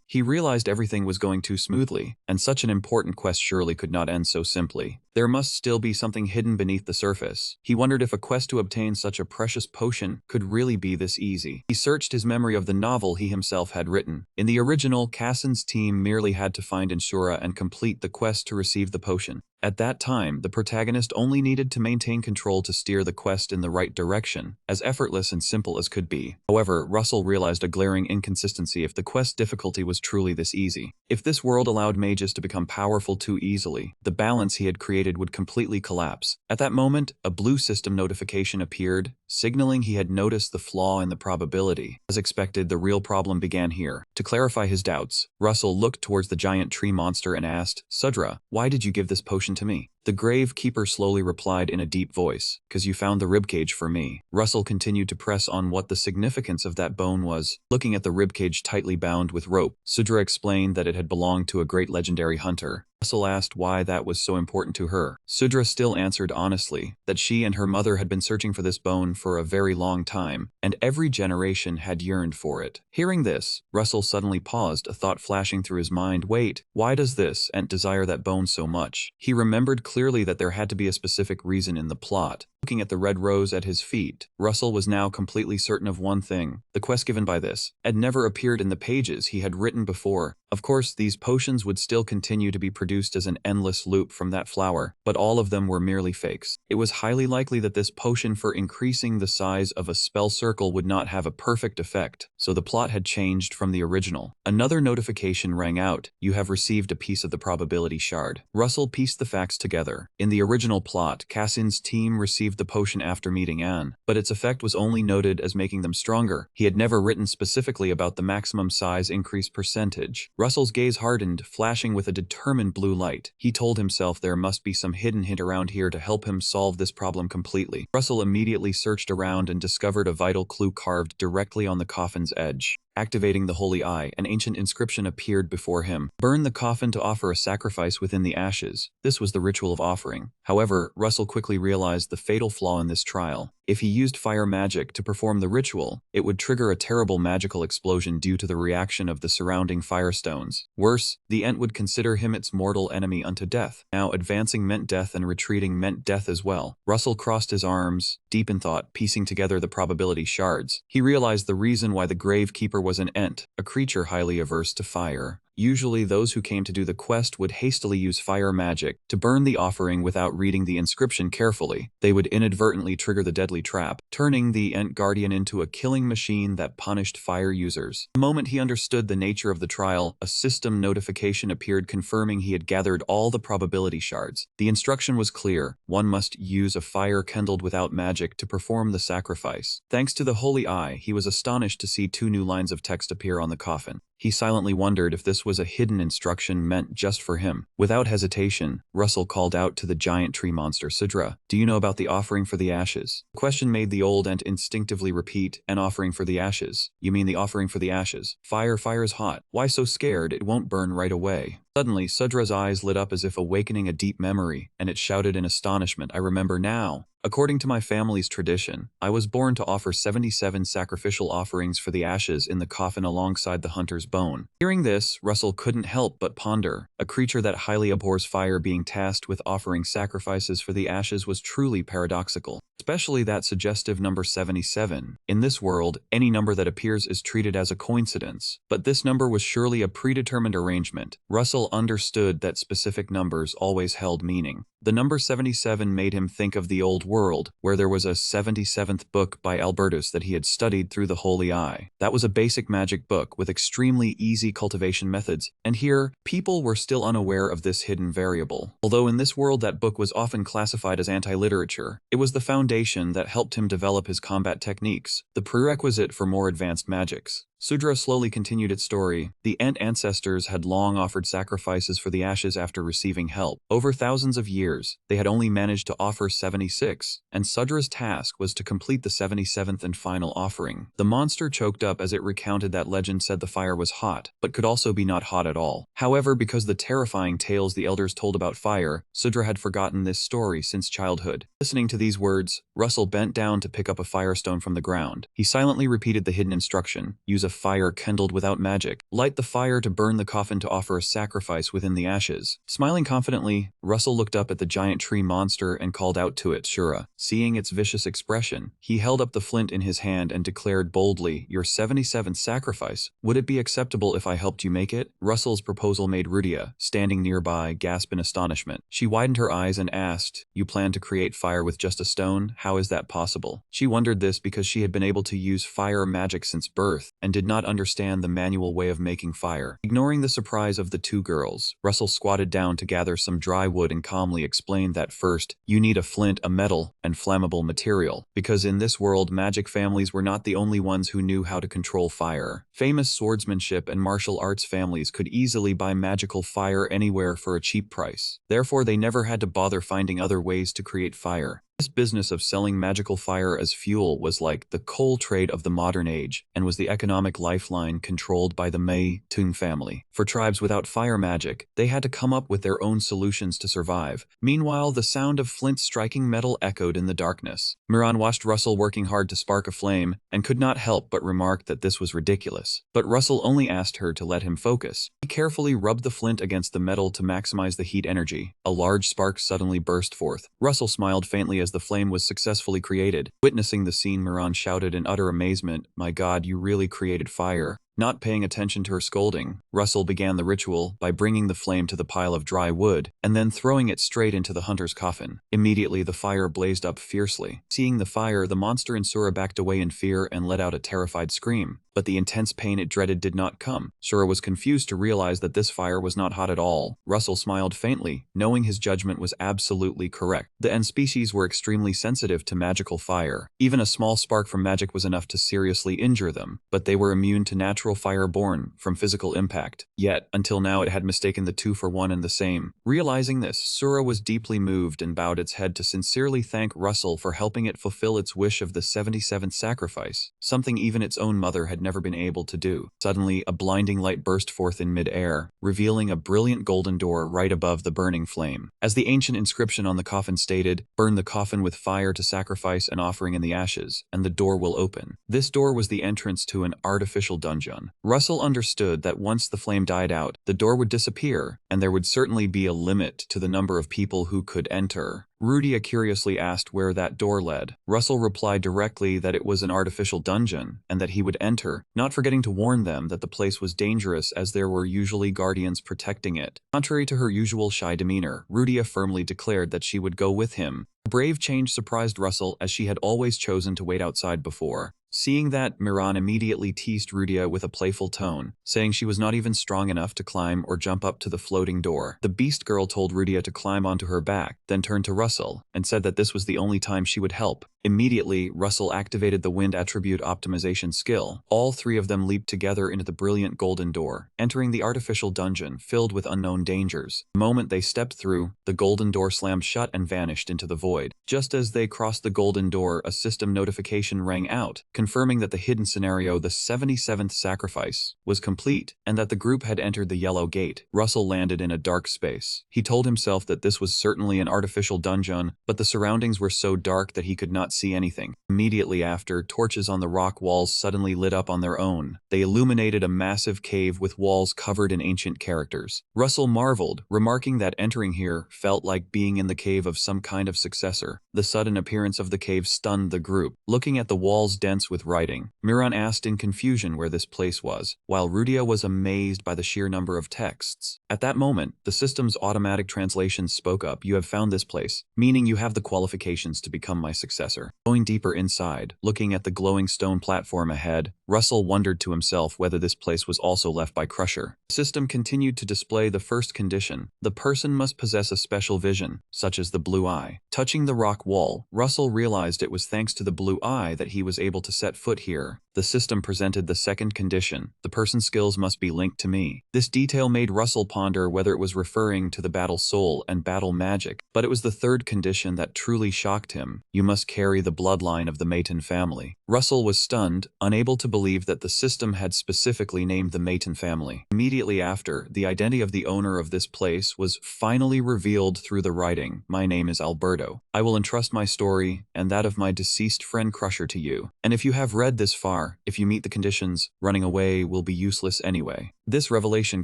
He realized everything was going too smoothly, and such an important quest surely could not end so simply. There must still be something hidden beneath the surface. He wondered if a quest to obtain such a precious potion could really be this easy. He searched his memory of the novel he himself had written. In the original, Cassin's team merely had to find Asura and complete the quest to receive the potion. At that time, the protagonist only needed to maintain control to steer the quest in the right direction, as effortless and simple as could be. However, Russell realized a glaring inconsistency if the quest difficulty was truly this easy. If this world allowed mages to become powerful too easily, the balance he had created would completely collapse. At that moment, a blue system notification appeared, signaling he had noticed the flaw in the probability. As expected, the real problem began here. To clarify his doubts, Russell looked towards the giant tree monster and asked, "Sudra, why did you give this potion to me?" The grave keeper slowly replied in a deep voice, "'Cause you found the ribcage for me." Russell continued to press on what the significance of that bone was. Looking at the ribcage tightly bound with rope, Sudra explained that it had belonged to a great legendary hunter. Russell asked why that was so important to her. Sudra still answered honestly that she and her mother had been searching for this bone for a very long time, and every generation had yearned for it. Hearing this, Russell suddenly paused, a thought flashing through his mind. Wait, why does this ant desire that bone so much? He remembered clearly that there had to be a specific reason in the plot. Looking at the red rose at his feet, Russell was now completely certain of one thing. The quest given by this had never appeared in the pages he had written before. Of course, these potions would still continue to be produced as an endless loop from that flower, but all of them were merely fakes. It was highly likely that this potion for increasing the size of a spell circle would not have a perfect effect, so the plot had changed from the original. Another notification rang out. "You have received a piece of the probability shard." Russell pieced the facts together. In the original plot, Cassin's team received the potion after meeting Anne, but its effect was only noted as making them stronger. He had never written specifically about the maximum size increase percentage. Russell's gaze hardened, flashing with a determined blue light. He told himself there must be some hidden hint around here to help him solve this problem completely. Russell immediately searched around and discovered a vital clue carved directly on the coffin's edge. Activating the holy eye, an ancient inscription appeared before him. "Burn the coffin to offer a sacrifice within the ashes." This was the ritual of offering. However, Russell quickly realized the fatal flaw in this trial. If he used fire magic to perform the ritual, it would trigger a terrible magical explosion due to the reaction of the surrounding firestones. Worse, the ent would consider him its mortal enemy unto death. Now, advancing meant death and retreating meant death as well. Russell crossed his arms, deep in thought, piecing together the probability shards. He realized the reason why the gravekeeper was an ent, a creature highly averse to fire. Usually those who came to do the quest would hastily use fire magic to burn the offering without reading the inscription carefully. They would inadvertently trigger the deadly trap, turning the Ent Guardian into a killing machine that punished fire users. The moment he understood the nature of the trial, a system notification appeared confirming he had gathered all the probability shards. The instruction was clear: one must use a fire kindled without magic to perform the sacrifice. Thanks to the holy eye, he was astonished to see 2 new lines of text appear on the coffin. He silently wondered if this was a hidden instruction meant just for him. Without hesitation, Russell called out to the giant tree monster, "Sudra, do you know about the offering for the ashes?" The question made the old ent instinctively repeat, "An offering for the ashes? You mean the offering for the ashes? Fire's hot. Why so scared? It won't burn right away." Suddenly, Sudra's eyes lit up as if awakening a deep memory, and it shouted in astonishment, "I remember now. According to my family's tradition, I was born to offer 77 sacrificial offerings for the ashes in the coffin alongside the hunter's bone." Hearing this, Russell couldn't help but ponder. A creature that highly abhors fire being tasked with offering sacrifices for the ashes was truly paradoxical. Especially that suggestive number 77. In this world, any number that appears is treated as a coincidence, but this number was surely a predetermined arrangement. Russell understood that specific numbers always held meaning. The number 77 made him think of the old world, where there was a 77th book by Albertus that he had studied through the holy eye. That was a basic magic book with extremely easy cultivation methods, and here, people were still unaware of this hidden variable. Although in this world that book was often classified as anti-literature, it was the foundation that helped him develop his combat techniques, the prerequisite for more advanced magics. Sudra slowly continued its story. The Ent ancestors had long offered sacrifices for the ashes after receiving help. Over thousands of years, they had only managed to offer 76, and Sudra's task was to complete the 77th and final offering. The monster choked up as it recounted that legend said the fire was hot, but could also be not hot at all. However, because the terrifying tales the elders told about fire, Sudra had forgotten this story since childhood. Listening to these words, Russell bent down to pick up a firestone from the ground. He silently repeated the hidden instruction: use a fire kindled without magic. Light the fire to burn the coffin to offer a sacrifice within the ashes. Smiling confidently, Russell looked up at the giant tree monster and called out to it, "Shura." Seeing its vicious expression, he held up the flint in his hand and declared boldly, "Your 77th sacrifice. Would it be acceptable if I helped you make it?" Russell's proposal made Rudia, standing nearby, gasp in astonishment. She widened her eyes and asked, "You plan to create fire with just a stone? How is that possible?" She wondered this because she had been able to use fire magic since birth, and did did not understand the manual way of making fire. Ignoring the surprise of the two girls, Russell squatted down to gather some dry wood and calmly explained that first, you need a flint, a metal, and flammable material, because in this world magic families were not the only ones who knew how to control fire. Famous swordsmanship and martial arts families could easily buy magical fire anywhere for a cheap price. Therefore, they never had to bother finding other ways to create fire. This business of selling magical fire as fuel was like the coal trade of the modern age, and was the economic lifeline controlled by the webtoon family. For tribes without fire magic, they had to come up with their own solutions to survive. Meanwhile, the sound of flint striking metal echoed in the darkness. Miran watched Russell working hard to spark a flame, and could not help but remark that this was ridiculous. But Russell only asked her to let him focus. He carefully rubbed the flint against the metal to maximize the heat energy. A large spark suddenly burst forth. Russell smiled faintly as the flame was successfully created. Witnessing the scene, Miran shouted in utter amazement, "My God, you really created fire." Not paying attention to her scolding, Russell began the ritual by bringing the flame to the pile of dry wood, and then throwing it straight into the hunter's coffin. Immediately, the fire blazed up fiercely. Seeing the fire, the monster in Asura backed away in fear and let out a terrified scream. But the intense pain it dreaded did not come. Asura was confused to realize that this fire was not hot at all. Russell smiled faintly, knowing his judgment was absolutely correct. The N species were extremely sensitive to magical fire. Even a small spark from magic was enough to seriously injure them, but they were immune to natural fire born from physical impact. Yet, until now it had mistaken the two for one and the same. Realizing this, Asura was deeply moved and bowed its head to sincerely thank Russell for helping it fulfill its wish of the 77th sacrifice, something even its own mother had never been able to do. Suddenly, a blinding light burst forth in mid-air, revealing a brilliant golden door right above the burning flame. As the ancient inscription on the coffin stated, "Burn the coffin with fire to sacrifice an offering in the ashes, and the door will open." This door was the entrance to an artificial dungeon. Russell understood that once the flame died out, the door would disappear, and there would certainly be a limit to the number of people who could enter. Rudia curiously asked where that door led. Russell replied directly that it was an artificial dungeon, and that he would enter, not forgetting to warn them that the place was dangerous as there were usually guardians protecting it. Contrary to her usual shy demeanor, Rudia firmly declared that she would go with him. The brave change surprised Russell, as she had always chosen to wait outside before. Seeing that, Miran immediately teased Rudia with a playful tone, saying she was not even strong enough to climb or jump up to the floating door. The beast girl told Rudia to climb onto her back, then turned to Russell, and said that this was the only time she would help. Immediately, Russell activated the wind attribute optimization skill. All three of them leaped together into the brilliant golden door, entering the artificial dungeon filled with unknown dangers. The moment they stepped through, the golden door slammed shut and vanished into the void. Just as they crossed the golden door, a system notification rang out, confirming that the hidden scenario, the 77th sacrifice, was complete, and that the group had entered the yellow gate. Russell landed in a dark space. He told himself that this was certainly an artificial dungeon, but the surroundings were so dark that he could not see anything. Immediately after, torches on the rock walls suddenly lit up on their own. They illuminated a massive cave with walls covered in ancient characters. Russell marveled, remarking that entering here felt like being in the cave of some kind of successor. The sudden appearance of the cave stunned the group. Looking at the walls dense with writing, Miran asked in confusion where this place was, while Rudia was amazed by the sheer number of texts. At that moment, the system's automatic translation spoke up, "You have found this place, meaning you have the qualifications to become my successor." Going deeper inside, looking at the glowing stone platform ahead, Russell wondered to himself whether this place was also left by Crusher. The system continued to display the first condition. The person must possess a special vision, such as the blue eye. Touching the rock wall, Russell realized it was thanks to the blue eye that he was able to set foot here. The system presented the second condition: the person's skills must be linked to me. This detail made Russell ponder whether it was referring to the battle soul and battle magic, but it was the third condition that truly shocked him: you must carry the bloodline of the Maton family. Russell was stunned, unable to believe that the system had specifically named the Maton family. Immediately after, the identity of the owner of this place was finally revealed through the writing: "My name is Alberto. I will entrust my story and that of my deceased friend Crusher to you. And if you have read this far, if you meet the conditions, running away will be useless anyway." This revelation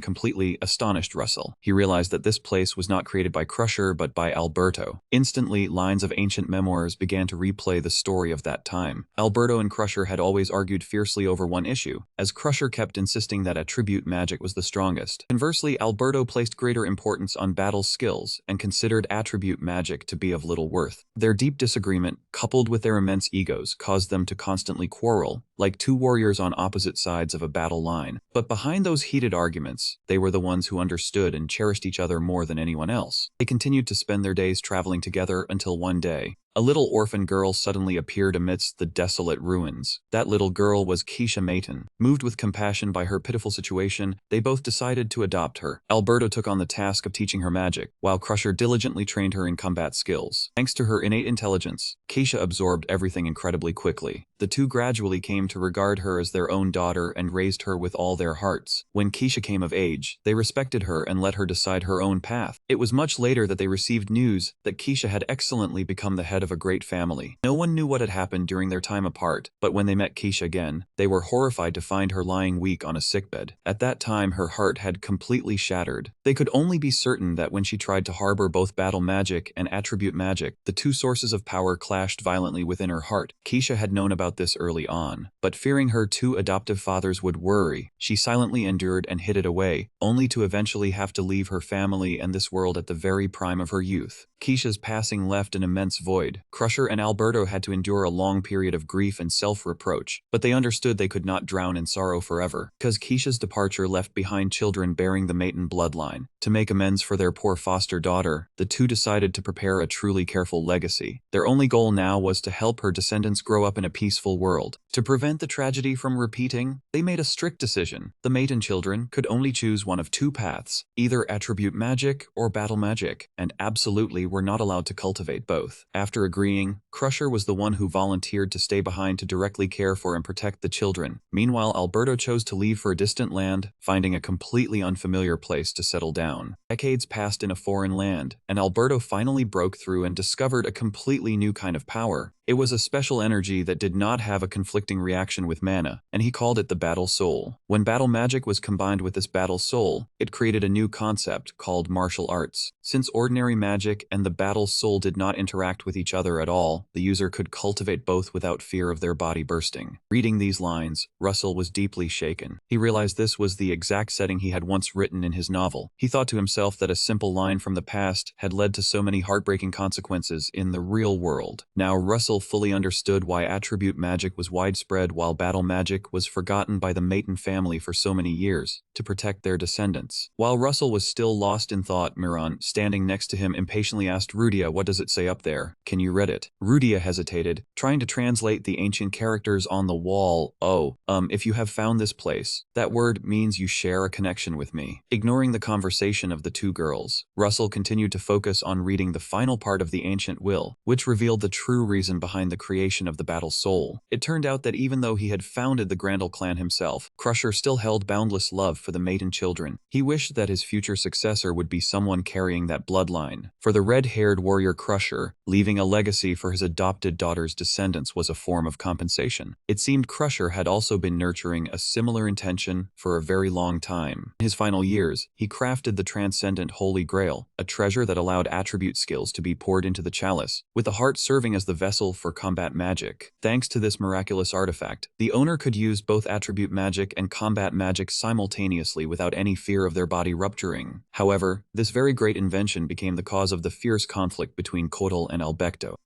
completely astonished Russell. He realized that this place was not created by Crusher but by Alberto. Instantly, lines of ancient memoirs began to replay the story of that time. Alberto and Crusher had always argued fiercely over one issue, as Crusher kept insisting that attribute magic was the strongest. Conversely, Alberto placed greater importance on battle skills and considered attribute magic to be of little worth. Their deep disagreement, coupled with their immense egos, caused them to constantly quarrel, like two warriors on opposite sides of a battle line. But behind those heated arguments, they were the ones who understood and cherished each other more than anyone else. They continued to spend their days traveling together until one day, a little orphan girl suddenly appeared amidst the desolate ruins. That little girl was Keisha Mayton. Moved with compassion by her pitiful situation, they both decided to adopt her. Alberto took on the task of teaching her magic, while Crusher diligently trained her in combat skills. Thanks to her innate intelligence, Keisha absorbed everything incredibly quickly. The two gradually came to regard her as their own daughter and raised her with all their hearts. When Keisha came of age, they respected her and let her decide her own path. It was much later that they received news that Keisha had excellently become the head of a great family. No one knew what had happened during their time apart, but when they met Keisha again, they were horrified to find her lying weak on a sickbed. At that time, her heart had completely shattered. They could only be certain that when she tried to harbor both battle magic and attribute magic, the two sources of power clashed violently within her heart. Keisha had known about this early on, but fearing her two adoptive fathers would worry, she silently endured and hid it away, only to eventually have to leave her family and this world at the very prime of her youth. Keisha's passing left an immense void. Crusher and Alberto had to endure a long period of grief and self-reproach, but they understood they could not drown in sorrow forever, because Keisha's departure left behind children bearing the Mayton bloodline. To make amends for their poor foster daughter, the two decided to prepare a truly careful legacy. Their only goal now was to help her descendants grow up in a peaceful world. To prevent the tragedy from repeating, they made a strict decision. The Mayton children could only choose one of two paths, either attribute magic or battle magic, and absolutely were not allowed to cultivate both. After agreeing, Crusher was the one who volunteered to stay behind to directly care for and protect the children. Meanwhile, Alberto chose to leave for a distant land, finding a completely unfamiliar place to settle down. Decades passed in a foreign land, and Alberto finally broke through and discovered a completely new kind of power. It was a special energy that did not have a conflicting reaction with mana, and he called it the Battle Soul. When battle magic was combined with this Battle Soul, it created a new concept called martial arts. Since ordinary magic and the Battle Soul did not interact with each other at all, the user could cultivate both without fear of their body bursting. Reading these lines, Russell was deeply shaken. He realized this was the exact setting he had once written in his novel. He thought to himself that a simple line from the past had led to so many heartbreaking consequences in the real world. Now Russell fully understood why attribute magic was widespread while battle magic was forgotten by the Mayton family for so many years, to protect their descendants. While Russell was still lost in thought, Miran, standing next to him, impatiently asked Rudia, "What does it say up there? Can you read it?" Rudia hesitated, trying to translate the ancient characters on the wall. If you have found this place, that word means you share a connection with me." Ignoring the conversation of the two girls, Russell continued to focus on reading the final part of the ancient will, which revealed the true reason behind the creation of the Battle Soul. It turned out that even though he had founded the Grandel clan himself, Crusher still held boundless love for the Mayton children. He wished that his future successor would be someone carrying that bloodline. For the red-haired warrior Crusher, leaving a legacy for his adopted daughter's descendants was a form of compensation. It seemed Crusher had also been nurturing a similar intention for a very long time. In his final years, he crafted the transcendent Holy Grail, a treasure that allowed attribute skills to be poured into the chalice, with the heart serving as the vessel for combat magic. Thanks to this miraculous artifact, the owner could use both attribute magic and combat magic simultaneously without any fear of their body rupturing. However, this very great invention became the cause of the fierce conflict between Kotal and Alberto.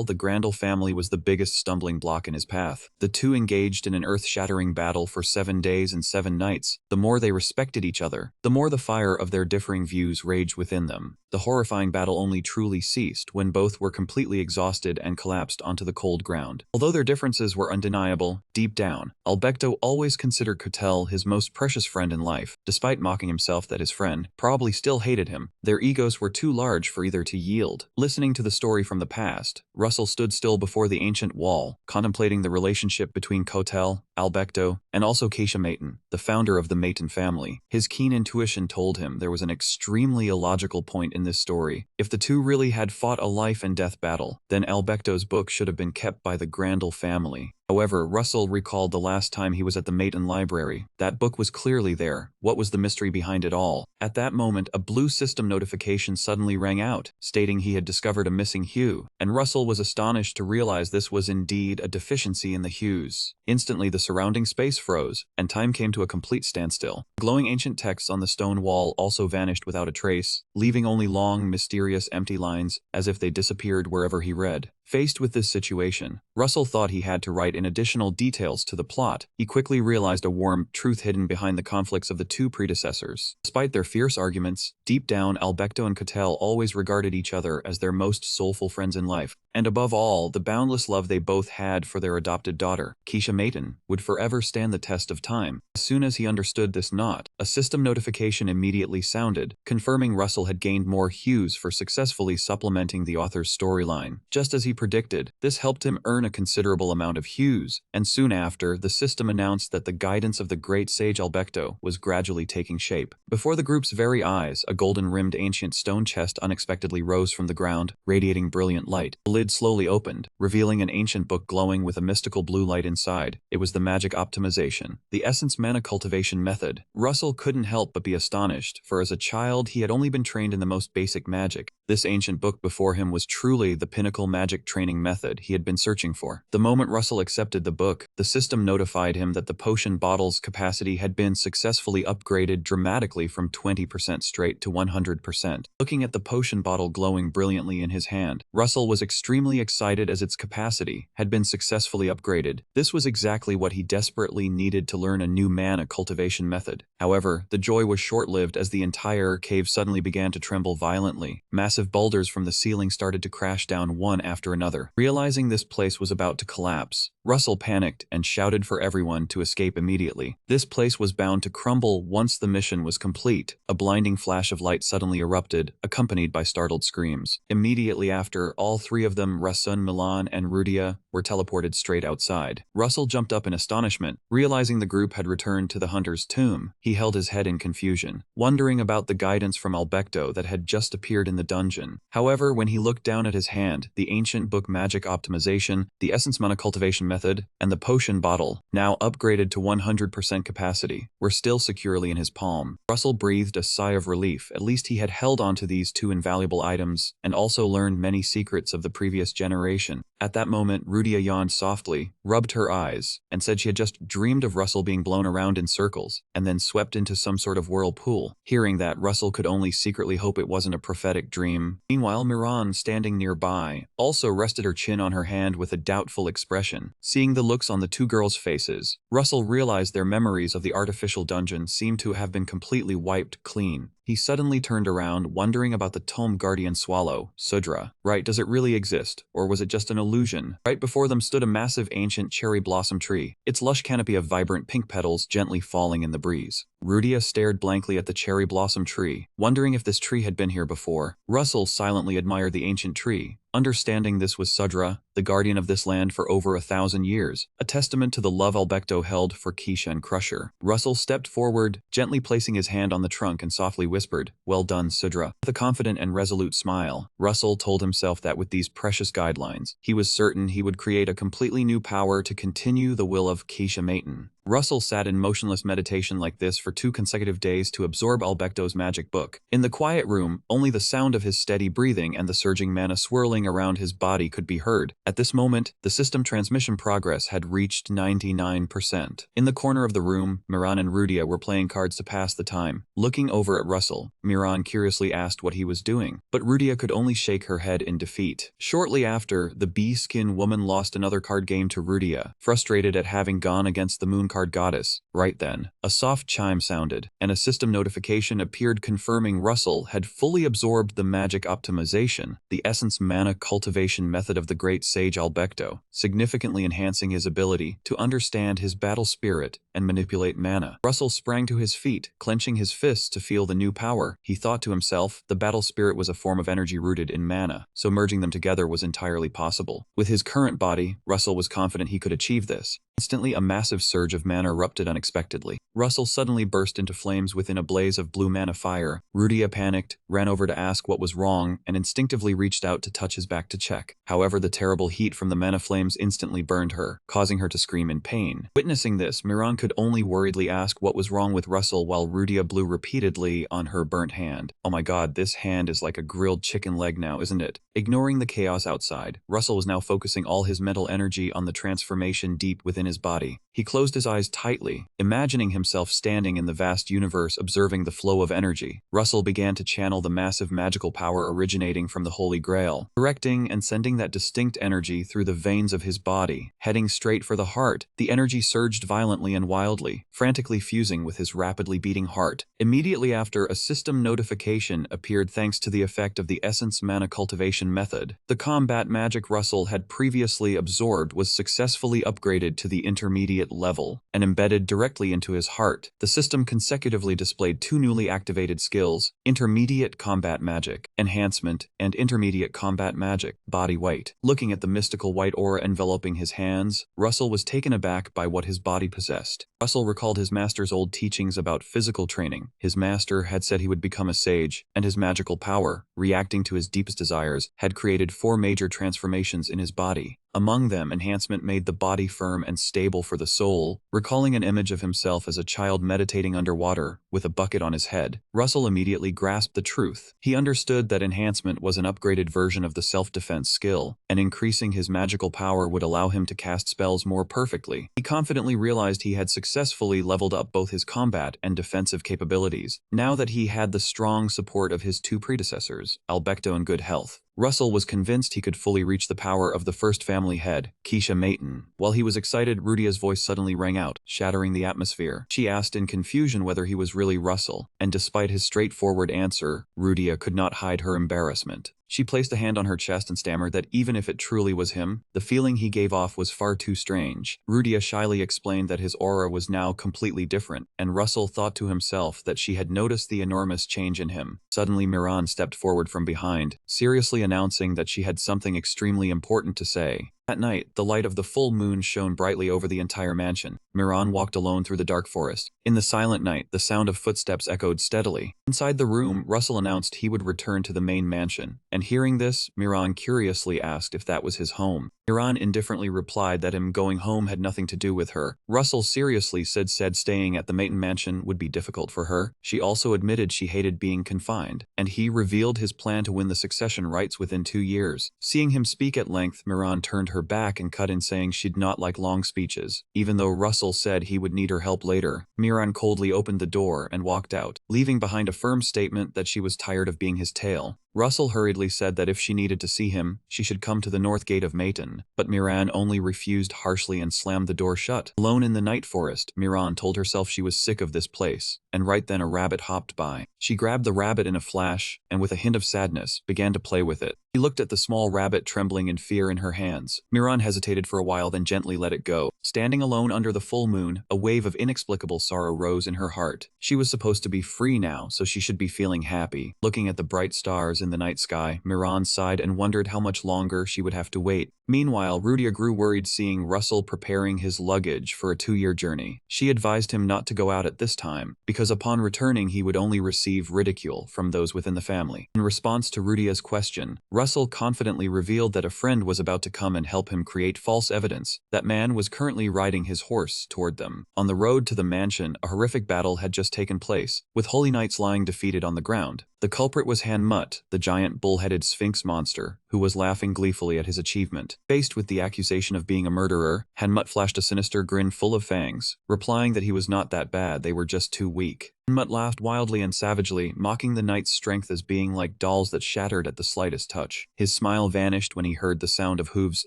The Grandel family was the biggest stumbling block in his path. The two engaged in an earth-shattering battle for 7 days and 7 nights. The more they respected each other, the more the fire of their differing views raged within them. The horrifying battle only truly ceased when both were completely exhausted and collapsed onto the cold ground. Although their differences were undeniable, deep down, Alberto always considered Kotal his most precious friend in life. Despite mocking himself that his friend probably still hated him, their egos were too large for either to yield. Listening to the story from the past, Russell stood still before the ancient wall, contemplating the relationship between Kotal, Alberto, and also Keisha Mayton, the founder of the Mayton family. His keen intuition told him there was an extremely illogical point in this story. If the two really had fought a life-and-death battle, then Alberto's book should have been kept by the Grandel family. However, Russell recalled the last time he was at the Mayton library. That book was clearly there. What was the mystery behind it all? At that moment, a blue system notification suddenly rang out, stating he had discovered a missing hue, and Russell was astonished to realize this was indeed a deficiency in the hues. Instantly, the surrounding space froze, and time came to a complete standstill. Glowing ancient texts on the stone wall also vanished without a trace, leaving only long, mysterious, empty lines, as if they disappeared wherever he read. Faced with this situation, Russell thought he had to write in additional details to the plot. He quickly realized a warm truth hidden behind the conflicts of the two predecessors. Despite their fierce arguments, deep down Albecto and Cattell always regarded each other as their most soulful friends in life. And above all, the boundless love they both had for their adopted daughter, Keisha Mayton, would forever stand the test of time. As soon as he understood this knot, a system notification immediately sounded, confirming Russell had gained more hues for successfully supplementing the author's storyline. Just as he predicted, this helped him earn a considerable amount of hues, and soon after, the system announced that the guidance of the great sage Albecto was gradually taking shape. Before the group's very eyes, a golden-rimmed ancient stone chest unexpectedly rose from the ground, radiating brilliant light. The lid slowly opened, revealing an ancient book glowing with a mystical blue light inside. It was the magic optimization, the essence mana cultivation method. Russell couldn't help but be astonished, for as a child he had only been trained in the most basic magic. This ancient book before him was truly the pinnacle magic training method he had been searching for. The moment Russell accepted the book, the system notified him that the potion bottle's capacity had been successfully upgraded dramatically from 20% straight to 100%. Looking at the potion bottle glowing brilliantly in his hand, Russell was extremely excited as its capacity had been successfully upgraded. This was exactly what he desperately needed to learn a new mana cultivation method. However, the joy was short-lived as the entire cave suddenly began to tremble violently. Massive boulders from the ceiling started to crash down one after another. Realizing this place was about to collapse, Russell panicked and shouted for everyone to escape immediately. This place was bound to crumble once the mission was complete. A blinding flash of light suddenly erupted, accompanied by startled screams. Immediately after, all three of them, Rasun, Milan, and Rudia, were teleported straight outside. Russell jumped up in astonishment, realizing the group had returned to the hunter's tomb. He held his head in confusion, wondering about the guidance from Albecto that had just appeared in the dungeon. However, when he looked down at his hand, the ancient book magic optimization, the essence mana cultivation method, and the potion bottle, now upgraded to 100% capacity, were still securely in his palm. Russell breathed a sigh of relief. At least he had held onto these two invaluable items, and also learned many secrets of the previous generation. At that moment, Rudia yawned softly, rubbed her eyes, and said she had just dreamed of Russell being blown around in circles, and then swept into some sort of whirlpool. Hearing that, Russell could only secretly hope it wasn't a prophetic dream. Meanwhile, Miran, standing nearby, also rested her chin on her hand with a doubtful expression. Seeing the looks on the two girls' faces, Russell realized their memories of the artificial dungeon seemed to have been completely wiped clean. He suddenly turned around, wondering about the tome guardian swallow, Sudra. Right, does it really exist, or was it just an illusion? Right before them stood a massive ancient cherry blossom tree, its lush canopy of vibrant pink petals gently falling in the breeze. Rudia stared blankly at the cherry blossom tree, wondering if this tree had been here before. Russell silently admired the ancient tree, understanding this was Sudra, the guardian of this land for over 1,000 years, a testament to the love Albecto held for Keisha and Crusher. Russell stepped forward, gently placing his hand on the trunk and softly whispered, "Well done, Sudra." With a confident and resolute smile, Russell told himself that with these precious guidelines, he was certain he would create a completely new power to continue the will of Keisha Mayton. Russell sat in motionless meditation like this for 2 consecutive days to absorb Albecto's magic book. In the quiet room, only the sound of his steady breathing and the surging mana swirling around his body could be heard. At this moment, the system transmission progress had reached 99%. In the corner of the room, Miran and Rudia were playing cards to pass the time. Looking over at Russell, Miran curiously asked what he was doing, but Rudia could only shake her head in defeat. Shortly after, the bee-skin woman lost another card game to Rudia, frustrated at having gone against the moon card goddess. Right then, a soft chime sounded, and a system notification appeared confirming Russell had fully absorbed the magic optimization, the essence mana cultivation method of the great sage Albecto, significantly enhancing his ability to understand his battle spirit and manipulate mana. Russell sprang to his feet, clenching his fists to feel the new power. He thought to himself, the battle spirit was a form of energy rooted in mana, so merging them together was entirely possible. With his current body, Russell was confident he could achieve this. Instantly, a massive surge of mana erupted unexpectedly. Russell suddenly burst into flames within a blaze of blue mana fire. Rudia panicked, ran over to ask what was wrong, and instinctively reached out to touch his back to check. However, the terrible heat from the mana flames instantly burned her, causing her to scream in pain. Witnessing this, Miran could only worriedly ask what was wrong with Russell while Rudia blew repeatedly on her burnt hand. "Oh my god, this hand is like a grilled chicken leg now, isn't it? Ignoring the chaos outside, Russell was now focusing all his mental energy on the transformation deep within his body. He closed his eyes tightly, imagining himself standing in the vast universe observing the flow of energy. Russell began to channel the massive magical power originating from the Holy Grail, directing and sending that distinct energy through the veins of his body. Heading straight for the heart, the energy surged violently and wildly, frantically fusing with his rapidly beating heart. Immediately after, a system notification appeared thanks to the effect of the essence mana cultivation method. The combat magic Russell had previously absorbed was successfully upgraded to the intermediate level and embedded directly into his heart. The system consecutively displayed two newly activated skills: Intermediate Combat Magic Enhancement and Intermediate Combat Magic Body Weight. Looking at the mystical white aura enveloping his hands, Russell was taken aback by what his body possessed. Russell recalled his master's old teachings about physical training. His master had said he would become a sage, and his magical power, reacting to his deepest desires, had created 4 major transformations in his body. Among them, enhancement made the body firm and stable for the soul. Recalling an image of himself as a child meditating underwater, with a bucket on his head, Russell immediately grasped the truth. He understood that enhancement was an upgraded version of the self-defense skill, and increasing his magical power would allow him to cast spells more perfectly. He confidently realized he had successfully leveled up both his combat and defensive capabilities, now that he had the strong support of his 2 predecessors, Albecto and Good Health. Russell was convinced he could fully reach the power of the first family head, Keisha Mayton. While he was excited, Rudia's voice suddenly rang out, shattering the atmosphere. She asked in confusion whether he was really Russell, and despite his straightforward answer, Rudia could not hide her embarrassment. She placed a hand on her chest and stammered that even if it truly was him, the feeling he gave off was far too strange. Rudia shyly explained that his aura was now completely different, and Russell thought to himself that she had noticed the enormous change in him. Suddenly, Miran stepped forward from behind, seriously announcing that she had something extremely important to say. That night, the light of the full moon shone brightly over the entire mansion. Miran walked alone through the dark forest. In the silent night, the sound of footsteps echoed steadily. Inside the room, Russell announced he would return to the main mansion, and hearing this, Miran curiously asked if that was his home. Miran indifferently replied that him going home had nothing to do with her. Russell seriously said staying at the Mayton mansion would be difficult for her. She also admitted she hated being confined, and he revealed his plan to win the succession rights within 2 years. Seeing him speak at length, Miran turned her back and cut in, saying she'd not like long speeches. Even though Russell said he would need her help later, Miran coldly opened the door and walked out, leaving behind a firm statement that she was tired of being his tail. Russell hurriedly said that if she needed to see him, she should come to the north gate of Mayton, but Miran only refused harshly and slammed the door shut. Alone in the night forest, Miran told herself she was sick of this place, and right then a rabbit hopped by. She grabbed the rabbit in a flash, and with a hint of sadness, began to play with it. He looked at the small rabbit trembling in fear in her hands. Miran hesitated for a while, then gently let it go. Standing alone under the full moon, a wave of inexplicable sorrow rose in her heart. She was supposed to be free now, so she should be feeling happy. Looking at the bright stars in the night sky, Miran sighed and wondered how much longer she would have to wait. Meanwhile, Rudia grew worried seeing Russell preparing his luggage for a 2-year journey. She advised him not to go out at this time, because upon returning he would only receive ridicule from those within the family. In response to Rudia's question, Russell confidently revealed that a friend was about to come and help him create false evidence. That man was currently riding his horse toward them. On the road to the mansion, a horrific battle had just taken place, with holy knights lying defeated on the ground. The culprit was Hanmut, the giant bull-headed sphinx monster, who was laughing gleefully at his achievement. Faced with the accusation of being a murderer, Hanmut flashed a sinister grin full of fangs, replying that he was not that bad, they were just too weak. Hanmut laughed wildly and savagely, mocking the knight's strength as being like dolls that shattered at the slightest touch. His smile vanished when he heard the sound of hooves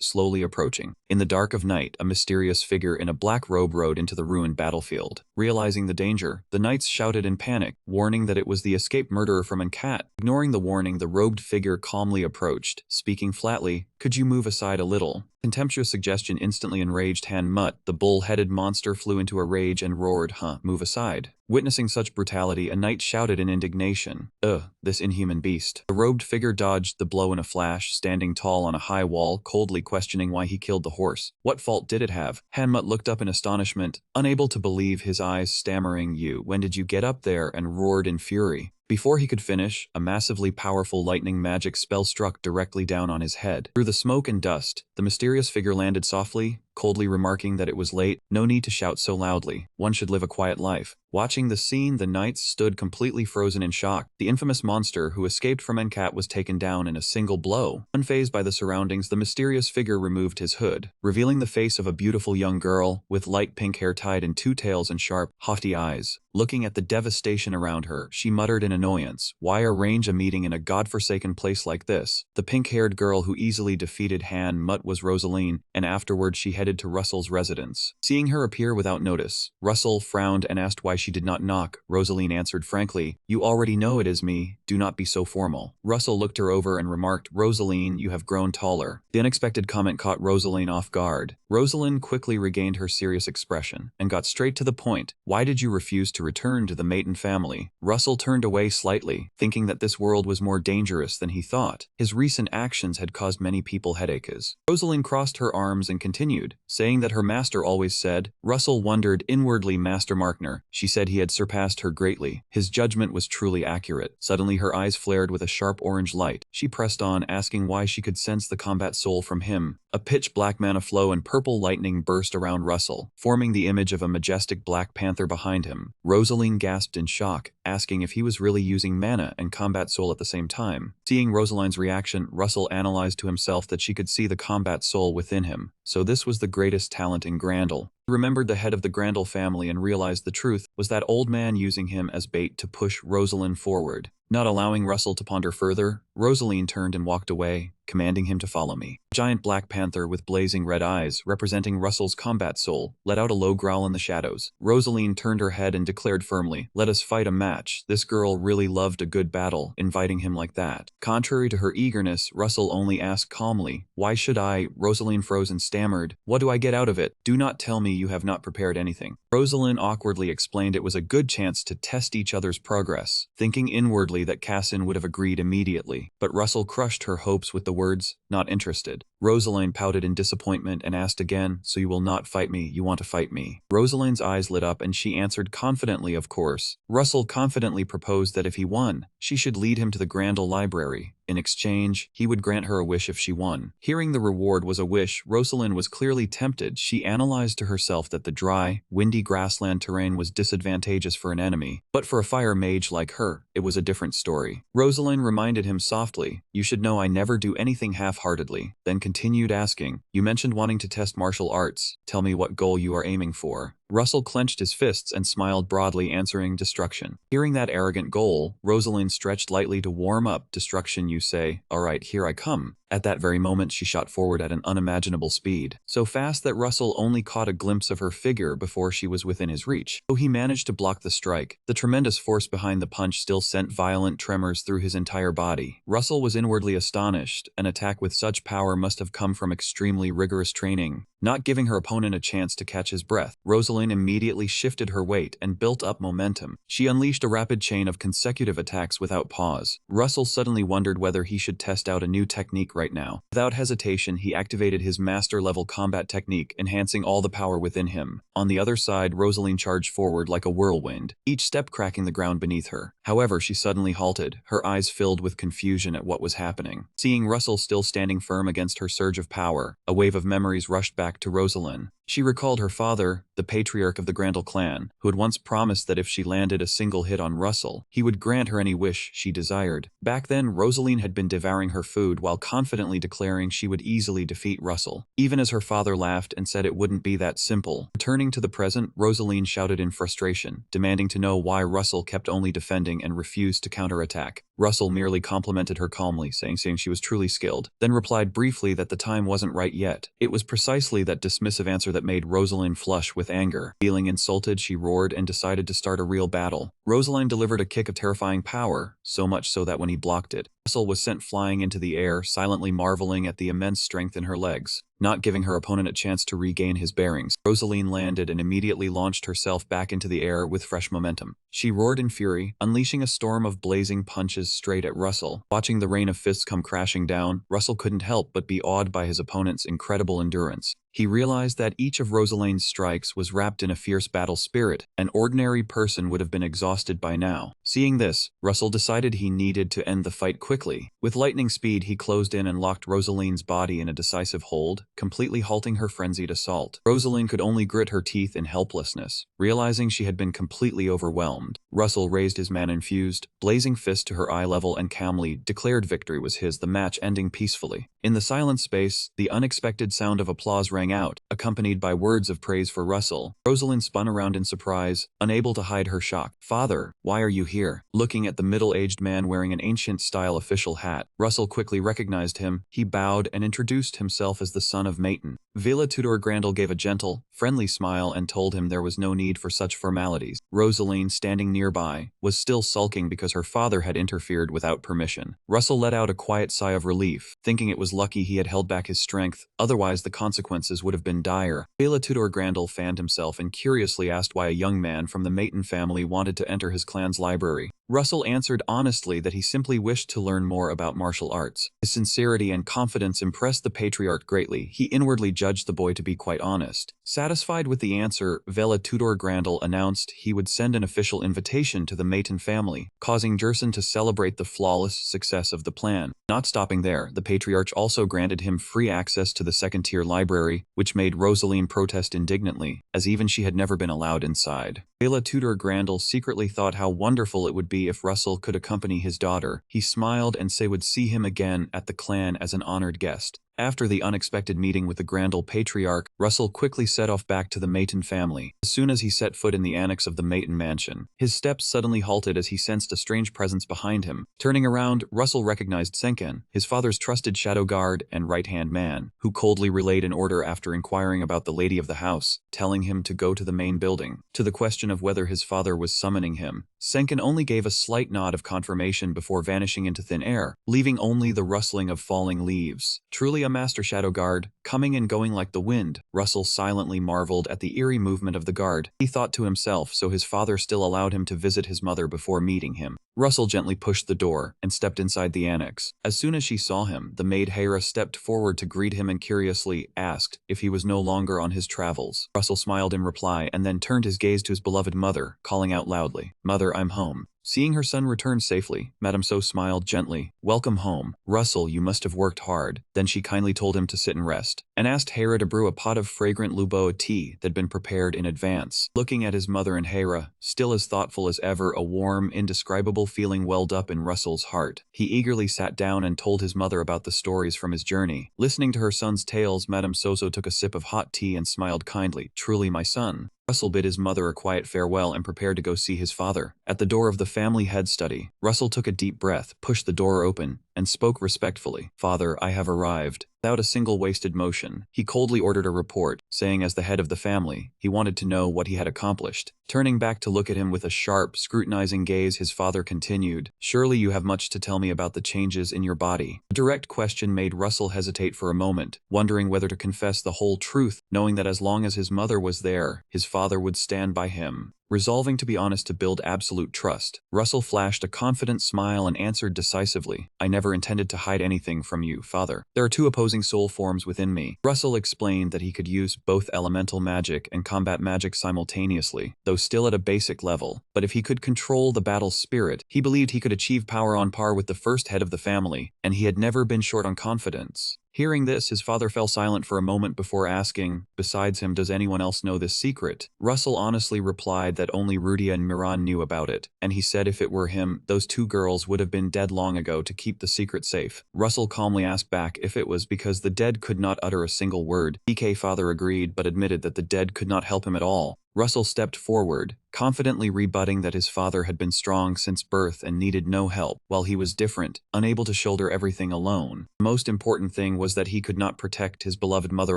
slowly approaching. In the dark of night, a mysterious figure in a black robe rode into the ruined battlefield. Realizing the danger, the knights shouted in panic, warning that it was the escaped murderer from Anicap. Ignoring the warning, the robed figure calmly approached, speaking flatly, "Could you move aside a little?" Contemptuous suggestion instantly enraged Hanmut. The bull-headed monster flew into a rage and roared, move aside." Witnessing such brutality, a knight shouted in indignation, "Ugh, this inhuman beast." The robed figure dodged the blow in a flash, standing tall on a high wall, coldly questioning why he killed the horse. What fault did it have? Hanmut looked up in astonishment, unable to believe his eyes, stammering, when did you get up there?" and roared in fury. Before he could finish, a massively powerful lightning magic spell struck directly down on his head. Through the smoke and dust, the mysterious figure landed softly, coldly remarking that it was late. No need to shout so loudly. One should live a quiet life. Watching the scene, the knights stood completely frozen in shock. The infamous monster who escaped from Anicap was taken down in a single blow. Unfazed by the surroundings, the mysterious figure removed his hood, revealing the face of a beautiful young girl with light pink hair tied in two tails and sharp, haughty eyes. Looking at the devastation around her, she muttered in annoyance, "Why arrange a meeting in a godforsaken place like this?" The pink-haired girl who easily defeated Han Mutt was Rosaline, and afterward she headed to Russell's residence. Seeing her appear without notice, Russell frowned and asked why she did not knock. Rosaline answered frankly, "You already know it is me, do not be so formal." Russell looked her over and remarked, "Rosaline, you have grown taller." The unexpected comment caught Rosaline off guard. Rosaline quickly regained her serious expression and got straight to the point. "Why did you refuse to return to the Maiden family?" Russell turned away slightly, thinking that this world was more dangerous than he thought. His recent actions had caused many people headaches. Rosaline crossed her arms and continued, saying that her master always said. Russell wondered inwardly, Master Markner. She said he had surpassed her greatly. His judgment was truly accurate. Suddenly her eyes flared with a sharp orange light. She pressed on, asking why she could sense the combat soul from him. A pitch-black mana flow and purple lightning burst around Russell, forming the image of a majestic black panther behind him. Rosaline gasped in shock, asking if he was really using mana and combat soul at the same time. Seeing Rosaline's reaction, Russell analyzed to himself that she could see the combat soul within him. So this was the greatest talent in Grandel. He remembered the head of the Grandel family and realized the truth was that old man using him as bait to push Rosaline forward. Not allowing Russell to ponder further, Rosaline turned and walked away, commanding him to follow me. A giant black panther with blazing red eyes, representing Russell's combat soul, let out a low growl in the shadows. Rosaline turned her head and declared firmly, "Let us fight a match." This girl really loved a good battle, inviting him like that. Contrary to her eagerness, Russell only asked calmly, "Why should I?" Rosaline froze and stammered, "What do I get out of it? Do not tell me you have not prepared anything." Rosaline awkwardly explained it was a good chance to test each other's progress, thinking inwardly that Cassin would have agreed immediately. But Russell crushed her hopes with the words, "Not interested." Rosaline pouted in disappointment and asked again, "So you will not fight me, you want to fight me?" Rosaline's eyes lit up and she answered confidently, "Of course." Russell confidently proposed that if he won, she should lead him to the Grandel library. In exchange, he would grant her a wish if she won. Hearing the reward was a wish, Rosaline was clearly tempted. She analyzed to herself that the dry, windy grassland terrain was disadvantageous for an enemy, but for a fire mage like her, it was a different story. Rosaline reminded him softly, "You should know I never do anything half-heartedly," then continued asking, "You mentioned wanting to test martial arts. Tell me what goal you are aiming for." Russell clenched his fists and smiled broadly, answering, "Destruction." Hearing that arrogant goal, Rosaline stretched lightly to warm up. "Destruction, you say? All right, here I come." At that very moment, she shot forward at an unimaginable speed, so fast that Russell only caught a glimpse of her figure before she was within his reach. Though he managed to block the strike, the tremendous force behind the punch still sent violent tremors through his entire body. Russell was inwardly astonished. An attack with such power must have come from extremely rigorous training. Not giving her opponent a chance to catch his breath, Rosaline immediately shifted her weight and built up momentum. She unleashed a rapid chain of consecutive attacks without pause. Russell suddenly wondered whether he should test out a new technique right now. Without hesitation, he activated his master-level combat technique, enhancing all the power within him. On the other side, Rosaline charged forward like a whirlwind, each step cracking the ground beneath her. However, she suddenly halted, her eyes filled with confusion at what was happening. Seeing Russell still standing firm against her surge of power, a wave of memories rushed back to Rosaline. She recalled her father, the patriarch of the Grandel clan, who had once promised that if she landed a single hit on Russell, he would grant her any wish she desired. Back then, Rosaline had been devouring her food while confidently declaring she would easily defeat Russell, even as her father laughed and said it wouldn't be that simple. Returning to the present, Rosaline shouted in frustration, demanding to know why Russell kept only defending and refused to counterattack. Russell merely complimented her calmly, saying she was truly skilled, then replied briefly that the time wasn't right yet. It was precisely that dismissive answer that made Rosaline flush with anger. Feeling insulted, she roared and decided to start a real battle. Rosaline delivered a kick of terrifying power, so much so that when he blocked it, Russell was sent flying into the air, silently marveling at the immense strength in her legs. Not giving her opponent a chance to regain his bearings, Rosaline landed and immediately launched herself back into the air with fresh momentum. She roared in fury, unleashing a storm of blazing punches straight at Russell. Watching the rain of fists come crashing down, Russell couldn't help but be awed by his opponent's incredible endurance. He realized that each of Rosalaine's strikes was wrapped in a fierce battle spirit. An ordinary person would have been exhausted by now. Seeing this, Russell decided he needed to end the fight quickly. With lightning speed, he closed in and locked Rosalaine's body in a decisive hold, completely halting her frenzied assault. Rosaline could only grit her teeth in helplessness, realizing she had been completely overwhelmed. Russell raised his man-infused, blazing fist to her eye level and calmly declared victory was his, the match ending peacefully. In the silent space, the unexpected sound of applause rang out, accompanied by words of praise for Russell. Rosalind spun around in surprise, unable to hide her shock. "Father, why are you here?" Looking at the middle-aged man wearing an ancient-style official hat, Russell quickly recognized him. He bowed and introduced himself as the son of Maton. Villa Tudor Grandel gave a gentle, friendly smile and told him there was no need for such formalities. Rosaline, standing nearby, was still sulking because her father had interfered without permission. Russell let out a quiet sigh of relief, thinking it was lucky he had held back his strength, otherwise the consequences would have been dire. Villa Tudor Grandel fanned himself and curiously asked why a young man from the Maton family wanted to enter his clan's library. Russell answered honestly that he simply wished to learn more about martial arts. His sincerity and confidence impressed the patriarch greatly. He inwardly judged the boy to be quite honest. Satisfied with the answer, Vela Tudor Grandel announced he would send an official invitation to the Maton family, causing Jerson to celebrate the flawless success of the plan. Not stopping there, the patriarch also granted him free access to the second-tier library, which made Rosaline protest indignantly, as even she had never been allowed inside. Vela Tudor Grandel secretly thought how wonderful it would be if Russell could accompany his daughter. He smiled and said would see him again at the clan as an honored guest. After the unexpected meeting with the Grandel patriarch, Russell quickly set off back to the Maton family. As soon as he set foot in the annex of the Maton mansion, his steps suddenly halted as he sensed a strange presence behind him. Turning around, Russell recognized Senken, his father's trusted shadow guard and right-hand man, who coldly relayed an order after inquiring about the lady of the house, telling him to go to the main building. To the question of whether his father was summoning him, Senken only gave a slight nod of confirmation before vanishing into thin air, leaving only the rustling of falling leaves. Truly a master shadow guard, coming and going like the wind. Russell silently marveled at the eerie movement of the guard. He thought to himself, so his father still allowed him to visit his mother before meeting him. Russell gently pushed the door and stepped inside the annex. As soon as she saw him, the maid Hera stepped forward to greet him and curiously asked if he was no longer on his travels. Russell smiled in reply and then turned his gaze to his beloved mother, calling out loudly, "Mother, I'm home." Seeing her son return safely, Madame So smiled gently. "Welcome home. Russell, you must have worked hard." Then she kindly told him to sit and rest, and asked Hera to brew a pot of fragrant Luboa tea that had been prepared in advance. Looking at his mother and Hera, still as thoughtful as ever, a warm, indescribable feeling welled up in Russell's heart. He eagerly sat down and told his mother about the stories from his journey. Listening to her son's tales, Madame Soso took a sip of hot tea and smiled kindly. "Truly, my son." Russell bid his mother a quiet farewell and prepared to go see his father. At the door of the family head study, Russell took a deep breath, pushed the door open, and spoke respectfully. "Father, I have arrived." Without a single wasted motion, he coldly ordered a report, saying as the head of the family, he wanted to know what he had accomplished. Turning back to look at him with a sharp, scrutinizing gaze, his father continued, "Surely you have much to tell me about the changes in your body." A direct question made Russell hesitate for a moment, wondering whether to confess the whole truth, knowing that as long as his mother was there, his father would stand by him. Resolving to be honest to build absolute trust, Russell flashed a confident smile and answered decisively, "I never intended to hide anything from you, father. There are two opposing soul forms within me." Russell explained that he could use both elemental magic and combat magic simultaneously, though still at a basic level. But if he could control the battle spirit, he believed he could achieve power on par with the first head of the family, and he had never been short on confidence. Hearing this, his father fell silent for a moment before asking, "Besides him, does anyone else know this secret?" Russell honestly replied that only Rudia and Miran knew about it, and he said if it were him, those two girls would have been dead long ago to keep the secret safe. Russell calmly asked back if it was because the dead could not utter a single word. DK father agreed but admitted that the dead could not help him at all. Russell stepped forward, confidently rebutting that his father had been strong since birth and needed no help, while he was different, unable to shoulder everything alone. The most important thing was that he could not protect his beloved mother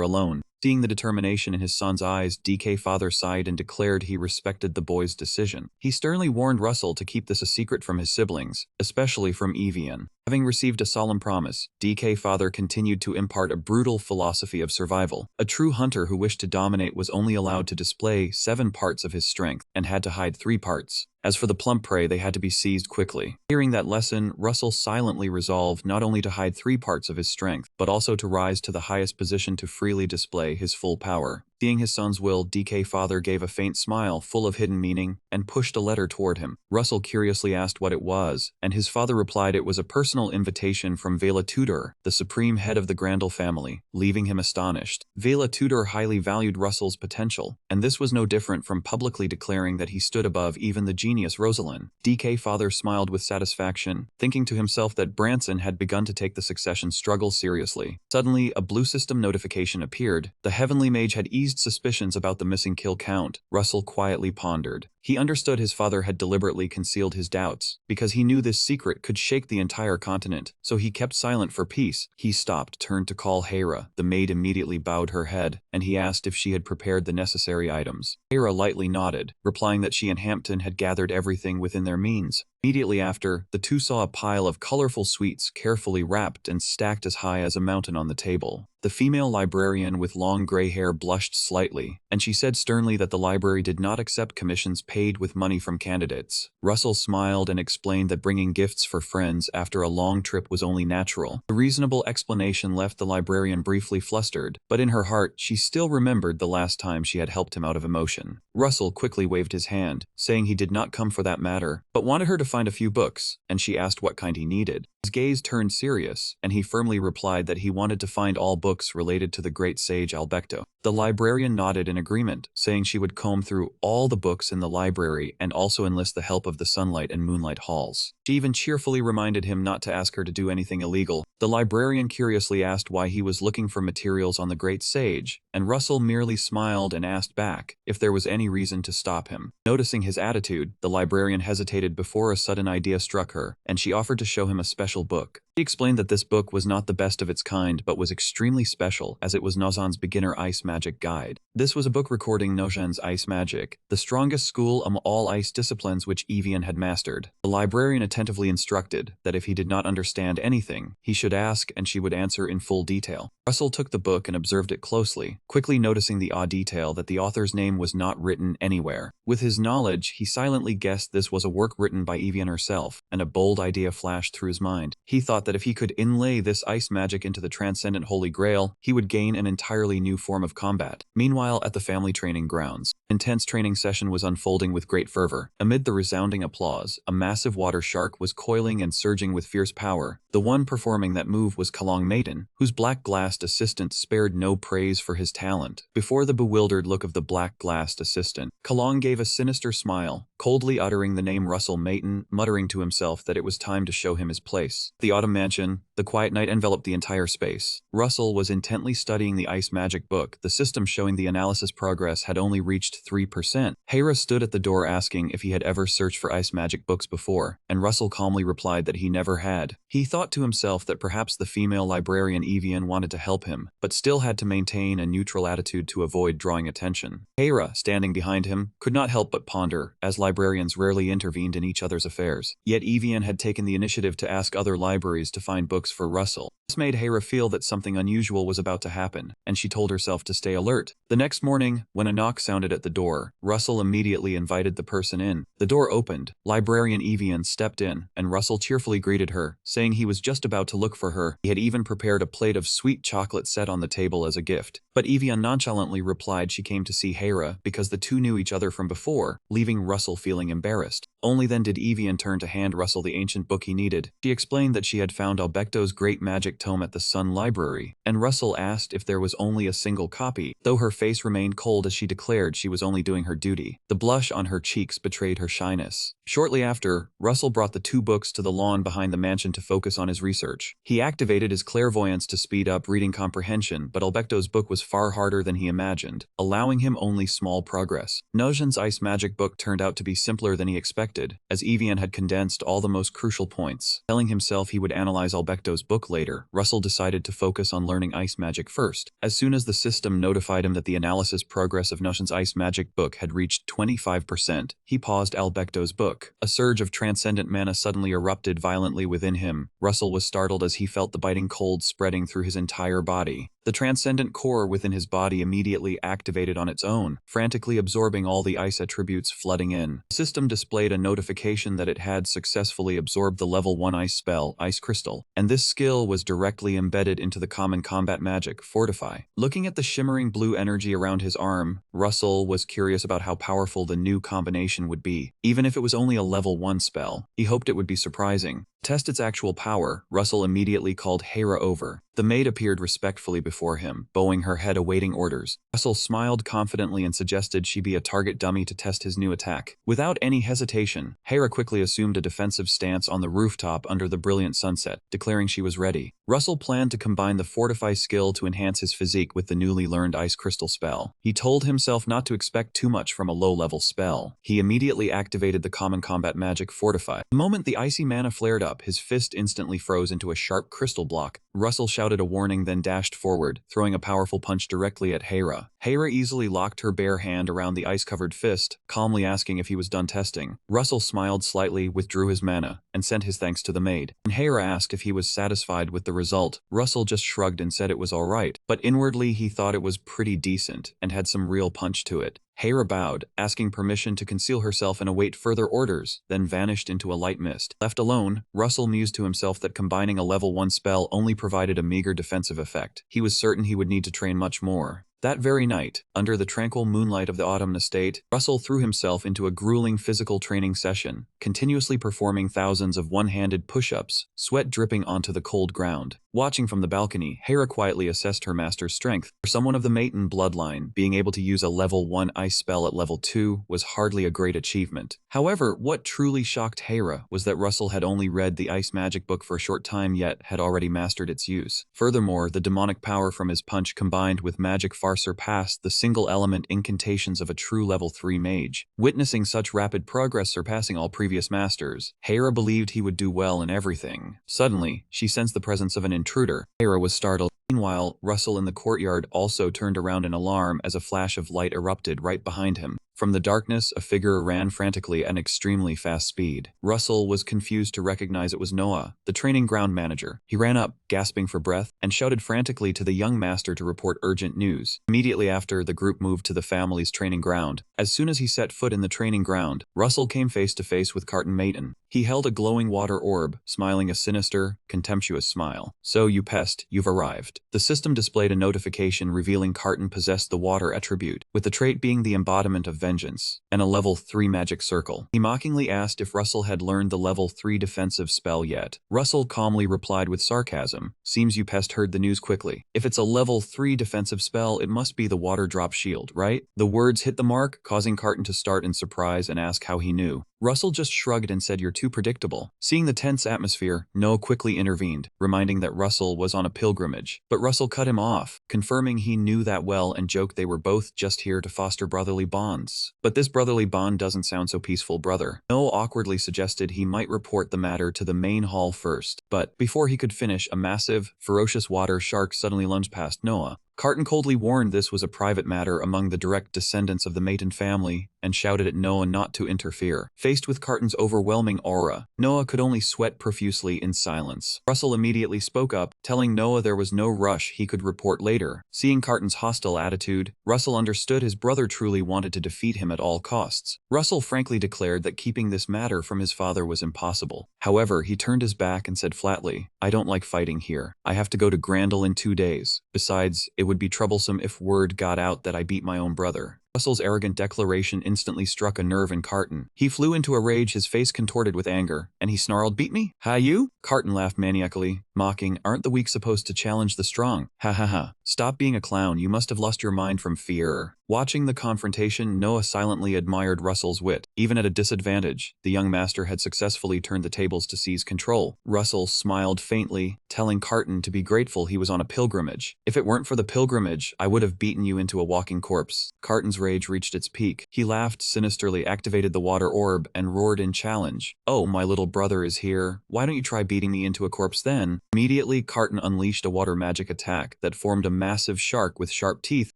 alone. Seeing the determination in his son's eyes, DK father sighed and declared he respected the boy's decision. He sternly warned Russell to keep this a secret from his siblings, especially from Evian. Having received a solemn promise, DK father continued to impart a brutal philosophy of survival. A true hunter who wished to dominate was only allowed to display 7 parts of his strength, and had to hide 3 parts. As for the plump prey, they had to be seized quickly. Hearing that lesson, Russell silently resolved not only to hide 3 parts of his strength, but also to rise to the highest position to freely display his full power. Seeing his son's will, DK father gave a faint smile full of hidden meaning and pushed a letter toward him. Russell curiously asked what it was, and his father replied it was a personal invitation from Vela Tudor, the supreme head of the Grandel family, leaving him astonished. Vela Tudor highly valued Russell's potential, and this was no different from publicly declaring that he stood above even the genius Rosalind. DK father smiled with satisfaction, thinking to himself that Branson had begun to take the succession struggle seriously. Suddenly, a blue system notification appeared. The heavenly mage had eased suspicions about the missing kill count. Russell quietly pondered. He understood his father had deliberately concealed his doubts, because he knew this secret could shake the entire continent, so he kept silent for peace. He stopped, turned to call Hera. The maid immediately bowed her head, and he asked if she had prepared the necessary items. Hera lightly nodded, replying that she and Hampton had gathered everything within their means. Immediately after, the two saw a pile of colorful sweets carefully wrapped and stacked as high as a mountain on the table. The female librarian with long gray hair blushed slightly, and she said sternly that the library did not accept commissions paid with money from candidates. Russell smiled and explained that bringing gifts for friends after a long trip was only natural. The reasonable explanation left the librarian briefly flustered, but in her heart she still remembered the last time she had helped him out of emotion. Russell quickly waved his hand, saying he did not come for that matter, but wanted her to find a few books, and she asked what kind he needed. His gaze turned serious, and he firmly replied that he wanted to find all books related to the great sage Albecto. The librarian nodded in agreement, saying she would comb through all the books in the library and also enlist the help of the sunlight and moonlight halls. She even cheerfully reminded him not to ask her to do anything illegal. The librarian curiously asked why he was looking for materials on the great sage, and Russell merely smiled and asked back if there was any reason to stop him. Noticing his attitude, the librarian hesitated before a sudden idea struck her, and she offered to show him a special book. She explained that this book was not the best of its kind but was extremely special as it was Nozan's beginner ice magic guide. This was a book recording Nozan's ice magic, the strongest school among all ice disciplines which Evian had mastered. The librarian attentively instructed that if he did not understand anything, he should ask and she would answer in full detail. Russell took the book and observed it closely, quickly noticing the odd detail that the author's name was not written anywhere. With his knowledge, he silently guessed this was a work written by Evian herself, and a bold idea flashed through his mind. He thought that if he could inlay this ice magic into the transcendent Holy Grail, he would gain an entirely new form of combat. Meanwhile, at the family training grounds, an intense training session was unfolding with great fervor. Amid the resounding applause, a massive water shark was coiling and surging with fierce power. The one performing that move was Kalong Maiden, whose black-glassed assistant spared no praise for his talent. Before the bewildered look of the black-glassed assistant, Kalong gave a sinister smile, coldly uttering the name Russell Maiden, muttering to himself that it was time to show him his place. The autumn mansion, the quiet night enveloped the entire space. Russell was intently studying the ice magic book. The system showing the analysis progress had only reached 3%. Hera stood at the door asking if he had ever searched for ice magic books before, and Russell calmly replied that he never had. He thought to himself that perhaps the female librarian Evian wanted to help him, but still had to maintain a neutral attitude to avoid drawing attention. Hera, standing behind him, could not help but ponder, as librarians rarely intervened in each other's affairs. Yet Evian had taken the initiative to ask other libraries to find books for Russell. This made Hera feel that something unusual was about to happen, and she told herself to stay alert. The next morning, when a knock sounded at the door, Russell immediately invited the person in. The door opened, librarian Evian stepped in, and Russell cheerfully greeted her, saying he was just about to look for her. He had even prepared a plate of sweet chocolate set on the table as a gift. But Evian nonchalantly replied she came to see Hera because the two knew each other from before, leaving Russell feeling embarrassed. Only then did Evian turn to hand Russell the ancient book he needed. She explained that she had found Albecto's great magic tome at the Sun Library, and Russell asked if there was only a single copy, though her face remained cold as she declared she was only doing her duty. The blush on her cheeks betrayed her shyness. Shortly after, Russell brought the two books to the lawn behind the mansion to focus on his research. He activated his clairvoyance to speed up reading comprehension, but Albecto's book was far harder than he imagined, allowing him only small progress. Nozhan's ice magic book turned out to be simpler than he expected, as Evian had condensed all the most crucial points. Telling himself he would analyze Albecto's book later, Russell decided to focus on learning ice magic first. As soon as the system notified him that the analysis progress of Nozhan's ice magic book had reached 25%, he paused Albecto's book. A surge of transcendent mana suddenly erupted violently within him. Russell was startled as he felt the biting cold spreading through his entire body. The transcendent core within his body immediately activated on its own, frantically absorbing all the ice attributes flooding in. The system displayed a notification that it had successfully absorbed the level 1 ice spell, Ice Crystal, and this skill was directly embedded into the common combat magic, Fortify. Looking at the shimmering blue energy around his arm, Russell was curious about how powerful the new combination would be. Even if it was only a level 1 spell, he hoped it would be surprising. To test its actual power, Russell immediately called Hera over. The maid appeared respectfully before him, bowing her head awaiting orders. Russell smiled confidently and suggested she be a target dummy to test his new attack. Without any hesitation, Hera quickly assumed a defensive stance on the rooftop under the brilliant sunset, declaring she was ready. Russell planned to combine the Fortify skill to enhance his physique with the newly learned Ice Crystal spell. He told himself not to expect too much from a low-level spell. He immediately activated the common combat magic Fortify. The moment the icy mana flared up, his fist instantly froze into a sharp crystal block. Russell shouted a warning, then dashed forward, throwing a powerful punch directly at Hera. Hera easily locked her bare hand around the ice-covered fist, calmly asking if he was done testing. Russell smiled slightly, withdrew his mana, and sent his thanks to the maid. When Hera asked if he was satisfied with the result, Russell just shrugged and said it was alright, but inwardly he thought it was pretty decent and had some real punch to it. Hera bowed, asking permission to conceal herself and await further orders, then vanished into a light mist. Left alone, Russell mused to himself that combining a level 1 spell only provided a meager defensive effect. He was certain he would need to train much more. That very night, under the tranquil moonlight of the autumn estate, Russell threw himself into a grueling physical training session, continuously performing thousands of one-handed push-ups, sweat dripping onto the cold ground. Watching from the balcony, Hera quietly assessed her master's strength. For someone of the Maton bloodline, being able to use a level 1 ice spell at level 2 was hardly a great achievement. However, what truly shocked Hera was that Russell had only read the ice magic book for a short time yet had already mastered its use. Furthermore, the demonic power from his punch combined with magic far surpassed the single-element incantations of a true level 3 mage. Witnessing such rapid progress surpassing all previous masters, Hera believed he would do well in everything. Suddenly, she sensed the presence of an intruder. Hera was startled. Meanwhile, Russell in the courtyard also turned around in alarm as a flash of light erupted right behind him. From the darkness, a figure ran frantically at an extremely fast speed. Russell was confused to recognize it was Noah, the training ground manager. He ran up, gasping for breath, and shouted frantically to the young master to report urgent news. Immediately after, the group moved to the family's training ground. As soon as he set foot in the training ground, Russell came face to face with Carton Maton. He held a glowing water orb, smiling a sinister, contemptuous smile. "So, you pest, you've arrived." The system displayed a notification revealing Carton possessed the water attribute, with the trait being the embodiment of vengeance, and a level 3 magic circle. He mockingly asked if Russell had learned the level 3 defensive spell yet. Russell calmly replied with sarcasm, "Seems you pest heard the news quickly. If it's a level 3 defensive spell, it must be the water drop shield, right?" The words hit the mark, causing Carton to start in surprise and ask how he knew. Russell just shrugged and said, "You're too predictable." Seeing the tense atmosphere, Noah quickly intervened, reminding that Russell was on a pilgrimage. But Russell cut him off, confirming he knew that well and joked they were both just here to foster brotherly bonds. But this brotherly bond doesn't sound so peaceful, brother. Noah awkwardly suggested he might report the matter to the main hall first. But before he could finish, a massive, ferocious water shark suddenly lunged past Noah. Carton coldly warned this was a private matter among the direct descendants of the Maton family and shouted at Noah not to interfere. Faced with Carton's overwhelming aura, Noah could only sweat profusely in silence. Russell immediately spoke up, telling Noah there was no rush, he could report later. Seeing Carton's hostile attitude, Russell understood his brother truly wanted to defeat him at all costs. Russell frankly declared that keeping this matter from his father was impossible. However, he turned his back and said flatly, "I don't like fighting here. I have to go to Grandel in 2 days. Besides, it would be troublesome if word got out that I beat my own brother." Russell's arrogant declaration instantly struck a nerve in Carton. He flew into a rage, his face contorted with anger, and he snarled, "Beat me? Ha, you?" Carton laughed maniacally, mocking, "Aren't the weak supposed to challenge the strong? Ha ha ha. Stop being a clown, you must have lost your mind from fear." Watching the confrontation, Noah silently admired Russell's wit. Even at a disadvantage, the young master had successfully turned the tables to seize control. Russell smiled faintly, telling Carton to be grateful he was on a pilgrimage. "If it weren't for the pilgrimage, I would have beaten you into a walking corpse." Carton's rage reached its peak. He laughed sinisterly, activated the water orb, and roared in challenge. "Oh, my little brother is here. Why don't you try beating me into a corpse then?" Immediately, Carton unleashed a water magic attack that formed a massive shark with sharp teeth,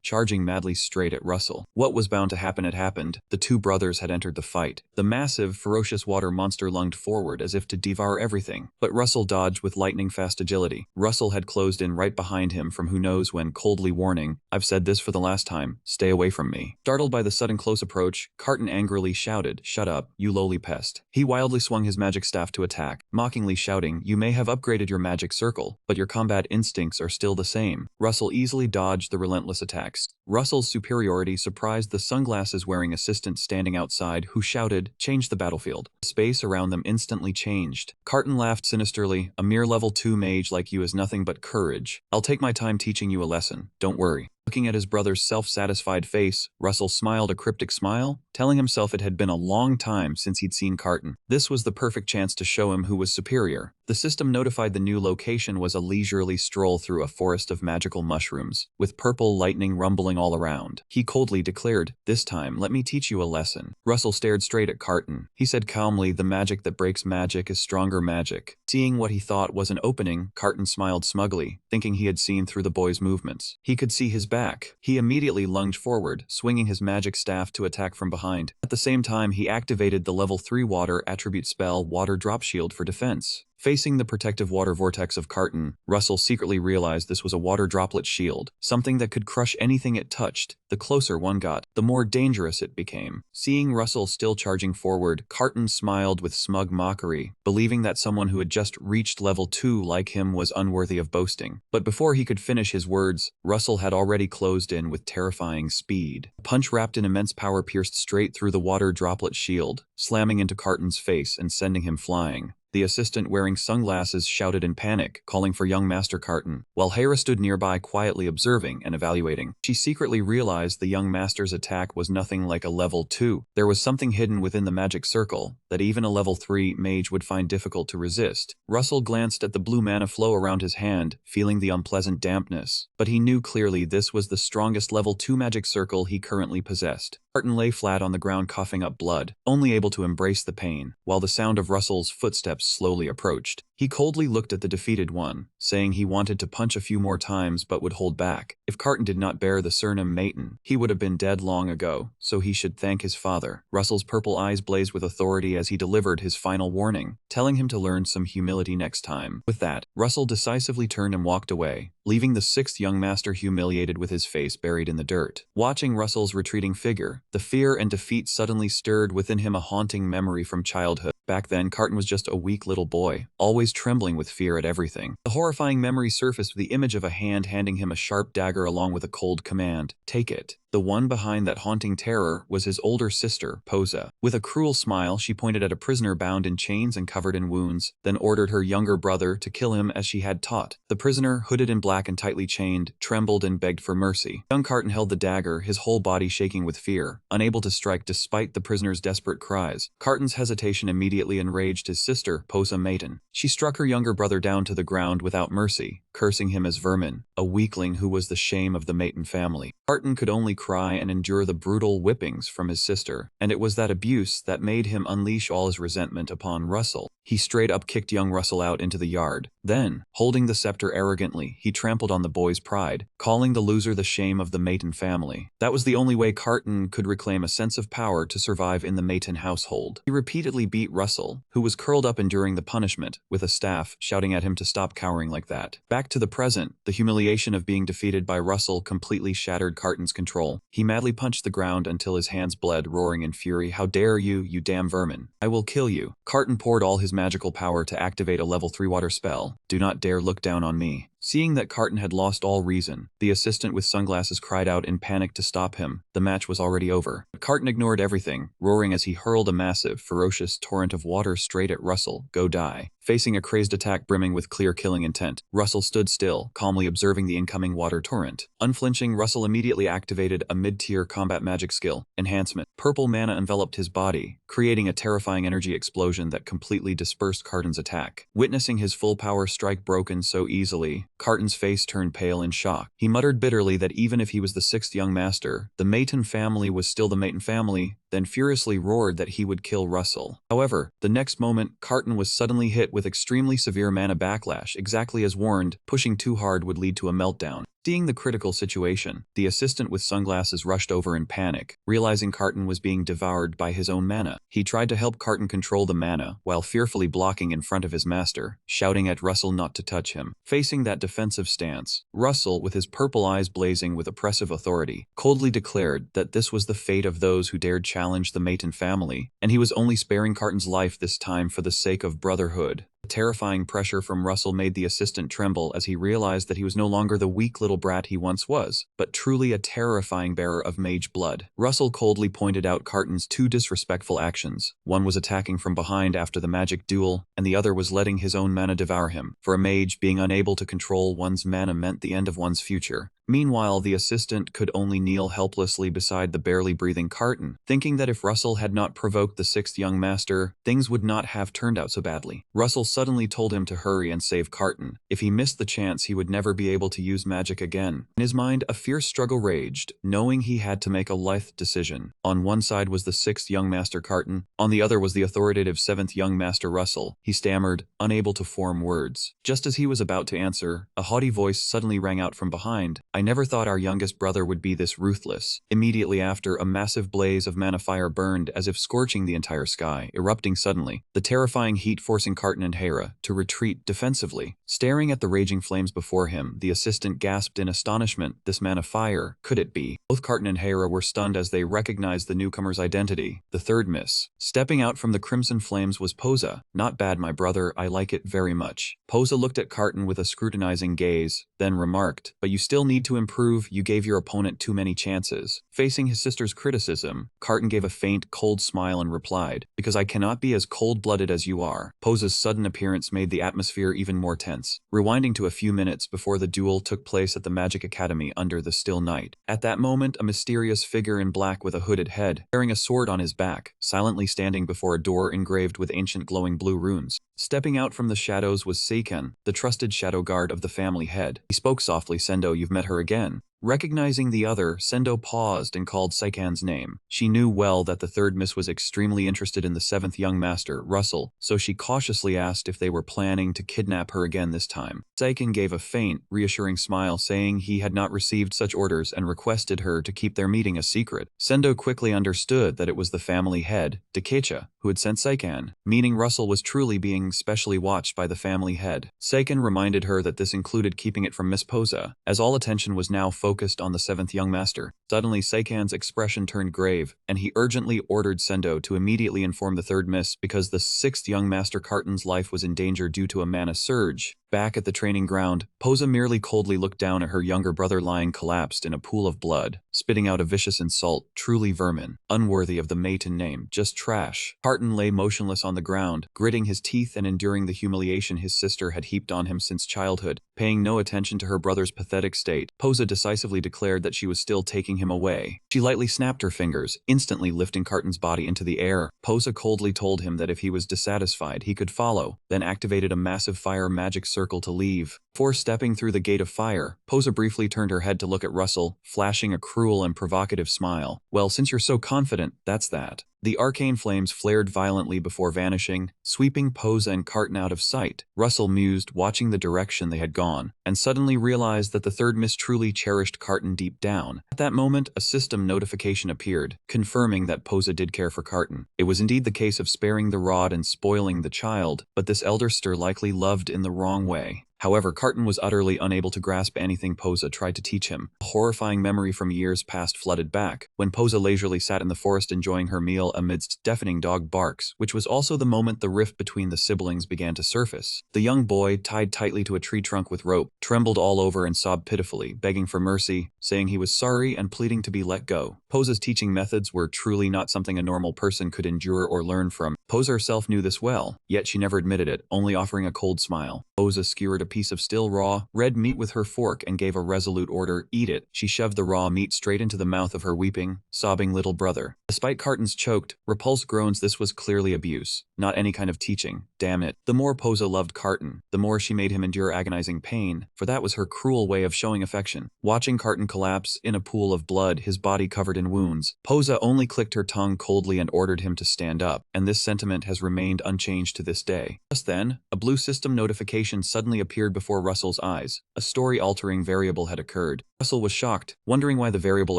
charging madly straight at Russell. What was bound to happen had happened. The two brothers had entered the fight. The massive, ferocious water monster lunged forward as if to devour everything, but Russell dodged with lightning-fast agility. Russell had closed in right behind him from who knows when, coldly warning, "I've said this for the last time, stay away from me." me. Startled by the sudden close approach, Carton angrily shouted, "Shut up, you lowly pest." He wildly swung his magic staff to attack, mockingly shouting, "You may have upgraded your magic circle, but your combat instincts are still the same." Russell easily dodged the relentless attacks. Russell's superiority surprised the sunglasses-wearing assistant standing outside, who shouted, "Change the battlefield." The space around them instantly changed. Carton laughed sinisterly, "A mere level 2 mage like you is nothing but courage. I'll take my time teaching you a lesson, don't worry." Looking at his brother's self-satisfied face, Russell smiled a cryptic smile, telling himself it had been a long time since he'd seen Carton. This was the perfect chance to show him who was superior. The system notified the new location was a leisurely stroll through a forest of magical mushrooms, with purple lightning rumbling all around. He coldly declared, "This time, let me teach you a lesson." Russell stared straight at Carton. He said calmly, "The magic that breaks magic is stronger magic." Seeing what he thought was an opening, Carton smiled smugly, thinking he had seen through the boy's movements. He could see his back. He immediately lunged forward, swinging his magic staff to attack from behind. At the same time, he activated the level 3 water attribute spell Water Drop Shield for defense. Facing the protective water vortex of Carton, Russell secretly realized this was a water droplet shield, something that could crush anything it touched. The closer one got, the more dangerous it became. Seeing Russell still charging forward, Carton smiled with smug mockery, believing that someone who had just reached level 2 like him was unworthy of boasting. But before he could finish his words, Russell had already closed in with terrifying speed. A punch wrapped in immense power pierced straight through the water droplet shield, slamming into Carton's face and sending him flying. The assistant wearing sunglasses shouted in panic, calling for young Master Carton, while Hera stood nearby quietly observing and evaluating. She secretly realized the young master's attack was nothing like a level 2. There was something hidden within the magic circle that even a level 3 mage would find difficult to resist. Russell glanced at the blue mana flow around his hand, feeling the unpleasant dampness, but he knew clearly this was the strongest level 2 magic circle he currently possessed. Carton lay flat on the ground coughing up blood, only able to embrace the pain, while the sound of Russell's footsteps slowly approached. He coldly looked at the defeated one, saying he wanted to punch a few more times but would hold back. If Carton did not bear the surname Maton, he would have been dead long ago, so he should thank his father. Russell's purple eyes blazed with authority as he delivered his final warning, telling him to learn some humility next time. With that, Russell decisively turned and walked away, leaving the 6th young master humiliated with his face buried in the dirt. Watching Russell's retreating figure, the fear and defeat suddenly stirred within him a haunting memory from childhood. Back then, Carton was just a weak little boy, always trembling with fear at everything. The horrifying memory surfaced with the image of a hand handing him a sharp dagger along with a cold command, "Take it." The one behind that haunting terror was his older sister, Posa. With a cruel smile, she pointed at a prisoner bound in chains and covered in wounds, then ordered her younger brother to kill him as she had taught. The prisoner, hooded in black and tightly chained, trembled and begged for mercy. Young Carton held the dagger, his whole body shaking with fear, unable to strike despite the prisoner's desperate cries. Carton's hesitation immediately enraged his sister, Posa Maton. She struck her younger brother down to the ground without mercy, cursing him as vermin, a weakling who was the shame of the Maton family. Carton could only cry and endure the brutal whippings from his sister, and it was that abuse that made him unleash all his resentment upon Russell. He straight up kicked young Russell out into the yard. Then, holding the scepter arrogantly, he trampled on the boy's pride, calling the loser the shame of the Maton family. That was the only way Carton could reclaim a sense of power to survive in the Maton household. He repeatedly beat Russell, who was curled up enduring the punishment, with a staff, shouting at him to stop cowering like that. Back to the present, the humiliation of being defeated by Russell completely shattered Carton's control. He madly punched the ground until his hands bled, roaring in fury, "How dare you, you damn vermin! I will kill you." Carton poured all his magical power to activate a level 3 water spell. "Do not dare look down on me." Seeing that Carton had lost all reason, the assistant with sunglasses cried out in panic to stop him. The match was already over. But Carton ignored everything, roaring as he hurled a massive, ferocious torrent of water straight at Russell. "Go die." Facing a crazed attack brimming with clear killing intent, Russell stood still, calmly observing the incoming water torrent. Unflinching, Russell immediately activated a mid-tier combat magic skill, Enhancement. Purple mana enveloped his body, creating a terrifying energy explosion that completely dispersed Carton's attack. Witnessing his full power strike broken so easily, Carton's face turned pale in shock. He muttered bitterly that even if he was the 6th young master, the Maton family was still the Maton family, then furiously roared that he would kill Russell. However, the next moment, Carton was suddenly hit with extremely severe mana backlash, exactly as warned. Pushing too hard would lead to a meltdown. Seeing the critical situation, the assistant with sunglasses rushed over in panic, realizing Carton was being devoured by his own mana. He tried to help Carton control the mana, while fearfully blocking in front of his master, shouting at Russell not to touch him. Facing that defensive stance, Russell, with his purple eyes blazing with oppressive authority, coldly declared that this was the fate of those who dared challenge the Maton family, and he was only sparing Carton's life this time for the sake of brotherhood. The terrifying pressure from Russell made the assistant tremble as he realized that he was no longer the weak little brat he once was, but truly a terrifying bearer of mage blood. Russell coldly pointed out Carton's two disrespectful actions. One was attacking from behind after the magic duel, and the other was letting his own mana devour him. For a mage, being unable to control one's mana meant the end of one's future. Meanwhile, the assistant could only kneel helplessly beside the barely breathing Carton, thinking that if Russell had not provoked the sixth young master, things would not have turned out so badly. Russell suddenly told him to hurry and save Carton. If he missed the chance, he would never be able to use magic again. In his mind, a fierce struggle raged, knowing he had to make a life decision. On one side was the sixth young master Carton, on the other was the authoritative seventh young master Russell. He stammered, unable to form words. Just as he was about to answer, a haughty voice suddenly rang out from behind. "I never thought our youngest brother would be this ruthless." Immediately after, a massive blaze of mana fire burned as if scorching the entire sky, erupting suddenly, the terrifying heat forcing Carton and Hera to retreat defensively. Staring at the raging flames before him, the assistant gasped in astonishment. This mana fire, could it be? Both Carton and Hera were stunned as they recognized the newcomer's identity, the third miss. Stepping out from the crimson flames was Posa. "Not bad, my brother, I like it very much." Posa looked at Carton with a scrutinizing gaze, then remarked, "But you still need to improve, you gave your opponent too many chances." Facing his sister's criticism, Carton gave a faint, cold smile and replied, "Because I cannot be as cold-blooded as you are." Posa's sudden appearance made the atmosphere even more tense, rewinding to a few minutes before the duel took place at the Magic Academy under the still night. At that moment, a mysterious figure in black with a hooded head, bearing a sword on his back, silently standing before a door engraved with ancient glowing blue runes. Stepping out from the shadows was Seiken, the trusted shadow guard of the family head. He spoke softly, "Sendo, you've met her again." Recognizing the other, Sendo paused and called Seiken's name. She knew well that the third miss was extremely interested in the seventh young master, Russell, so she cautiously asked if they were planning to kidnap her again this time. Seiken gave a faint, reassuring smile, saying he had not received such orders and requested her to keep their meeting a secret. Sendo quickly understood that it was the family head, Dakecha, who had sent Seiken, meaning Russell was truly being specially watched by the family head. Seiken reminded her that this included keeping it from Miss Posa, as all attention was now focused on the seventh young master. Suddenly, Seiken's expression turned grave, and he urgently ordered Sendo to immediately inform the third miss because the sixth young master Carton's life was in danger due to a mana surge. Back at the training ground, Posa merely coldly looked down at her younger brother lying collapsed in a pool of blood, spitting out a vicious insult, "Truly vermin, unworthy of the Maton name, just trash." Carton lay motionless on the ground, gritting his teeth and enduring the humiliation his sister had heaped on him since childhood. Paying no attention to her brother's pathetic state, Posa decisively declared that she was still taking him away. She lightly snapped her fingers, instantly lifting Carton's body into the air. Posa coldly told him that if he was dissatisfied, he could follow, then activated a massive fire magic circle to leave. Before stepping through the gate of fire, Posa briefly turned her head to look at Russell, flashing a cruel and provocative smile. "Well, since you're so confident, that's that." The arcane flames flared violently before vanishing, sweeping Posa and Carton out of sight. Russell mused, watching the direction they had gone, and suddenly realized that the third miss truly cherished Carton deep down. At that moment, a system notification appeared, confirming that Posa did care for Carton. It was indeed the case of sparing the rod and spoiling the child, but this elder sister likely loved in the wrong way. However, Carton was utterly unable to grasp anything Posa tried to teach him. A horrifying memory from years past flooded back, when Posa leisurely sat in the forest enjoying her meal amidst deafening dog barks, which was also the moment the rift between the siblings began to surface. The young boy, tied tightly to a tree trunk with rope, trembled all over and sobbed pitifully, begging for mercy, saying he was sorry and pleading to be let go. Posa's teaching methods were truly not something a normal person could endure or learn from. Posa herself knew this well, yet she never admitted it, only offering a cold smile. Posa skewered a piece of still raw, red meat with her fork and gave a resolute order, "Eat it." She shoved the raw meat straight into the mouth of her weeping, sobbing little brother. Despite Carton's choked, repulsed groans, this was clearly abuse, not any kind of teaching. Damn it. The more Posa loved Carton, the more she made him endure agonizing pain, for that was her cruel way of showing affection. Watching Carton collapse in a pool of blood, his body covered in wounds, Posa only clicked her tongue coldly and ordered him to stand up, and this sentiment has remained unchanged to this day. Just then, a blue system notification suddenly appeared appeared before Russell's eyes. A story-altering variable had occurred. Russell was shocked, wondering why the variable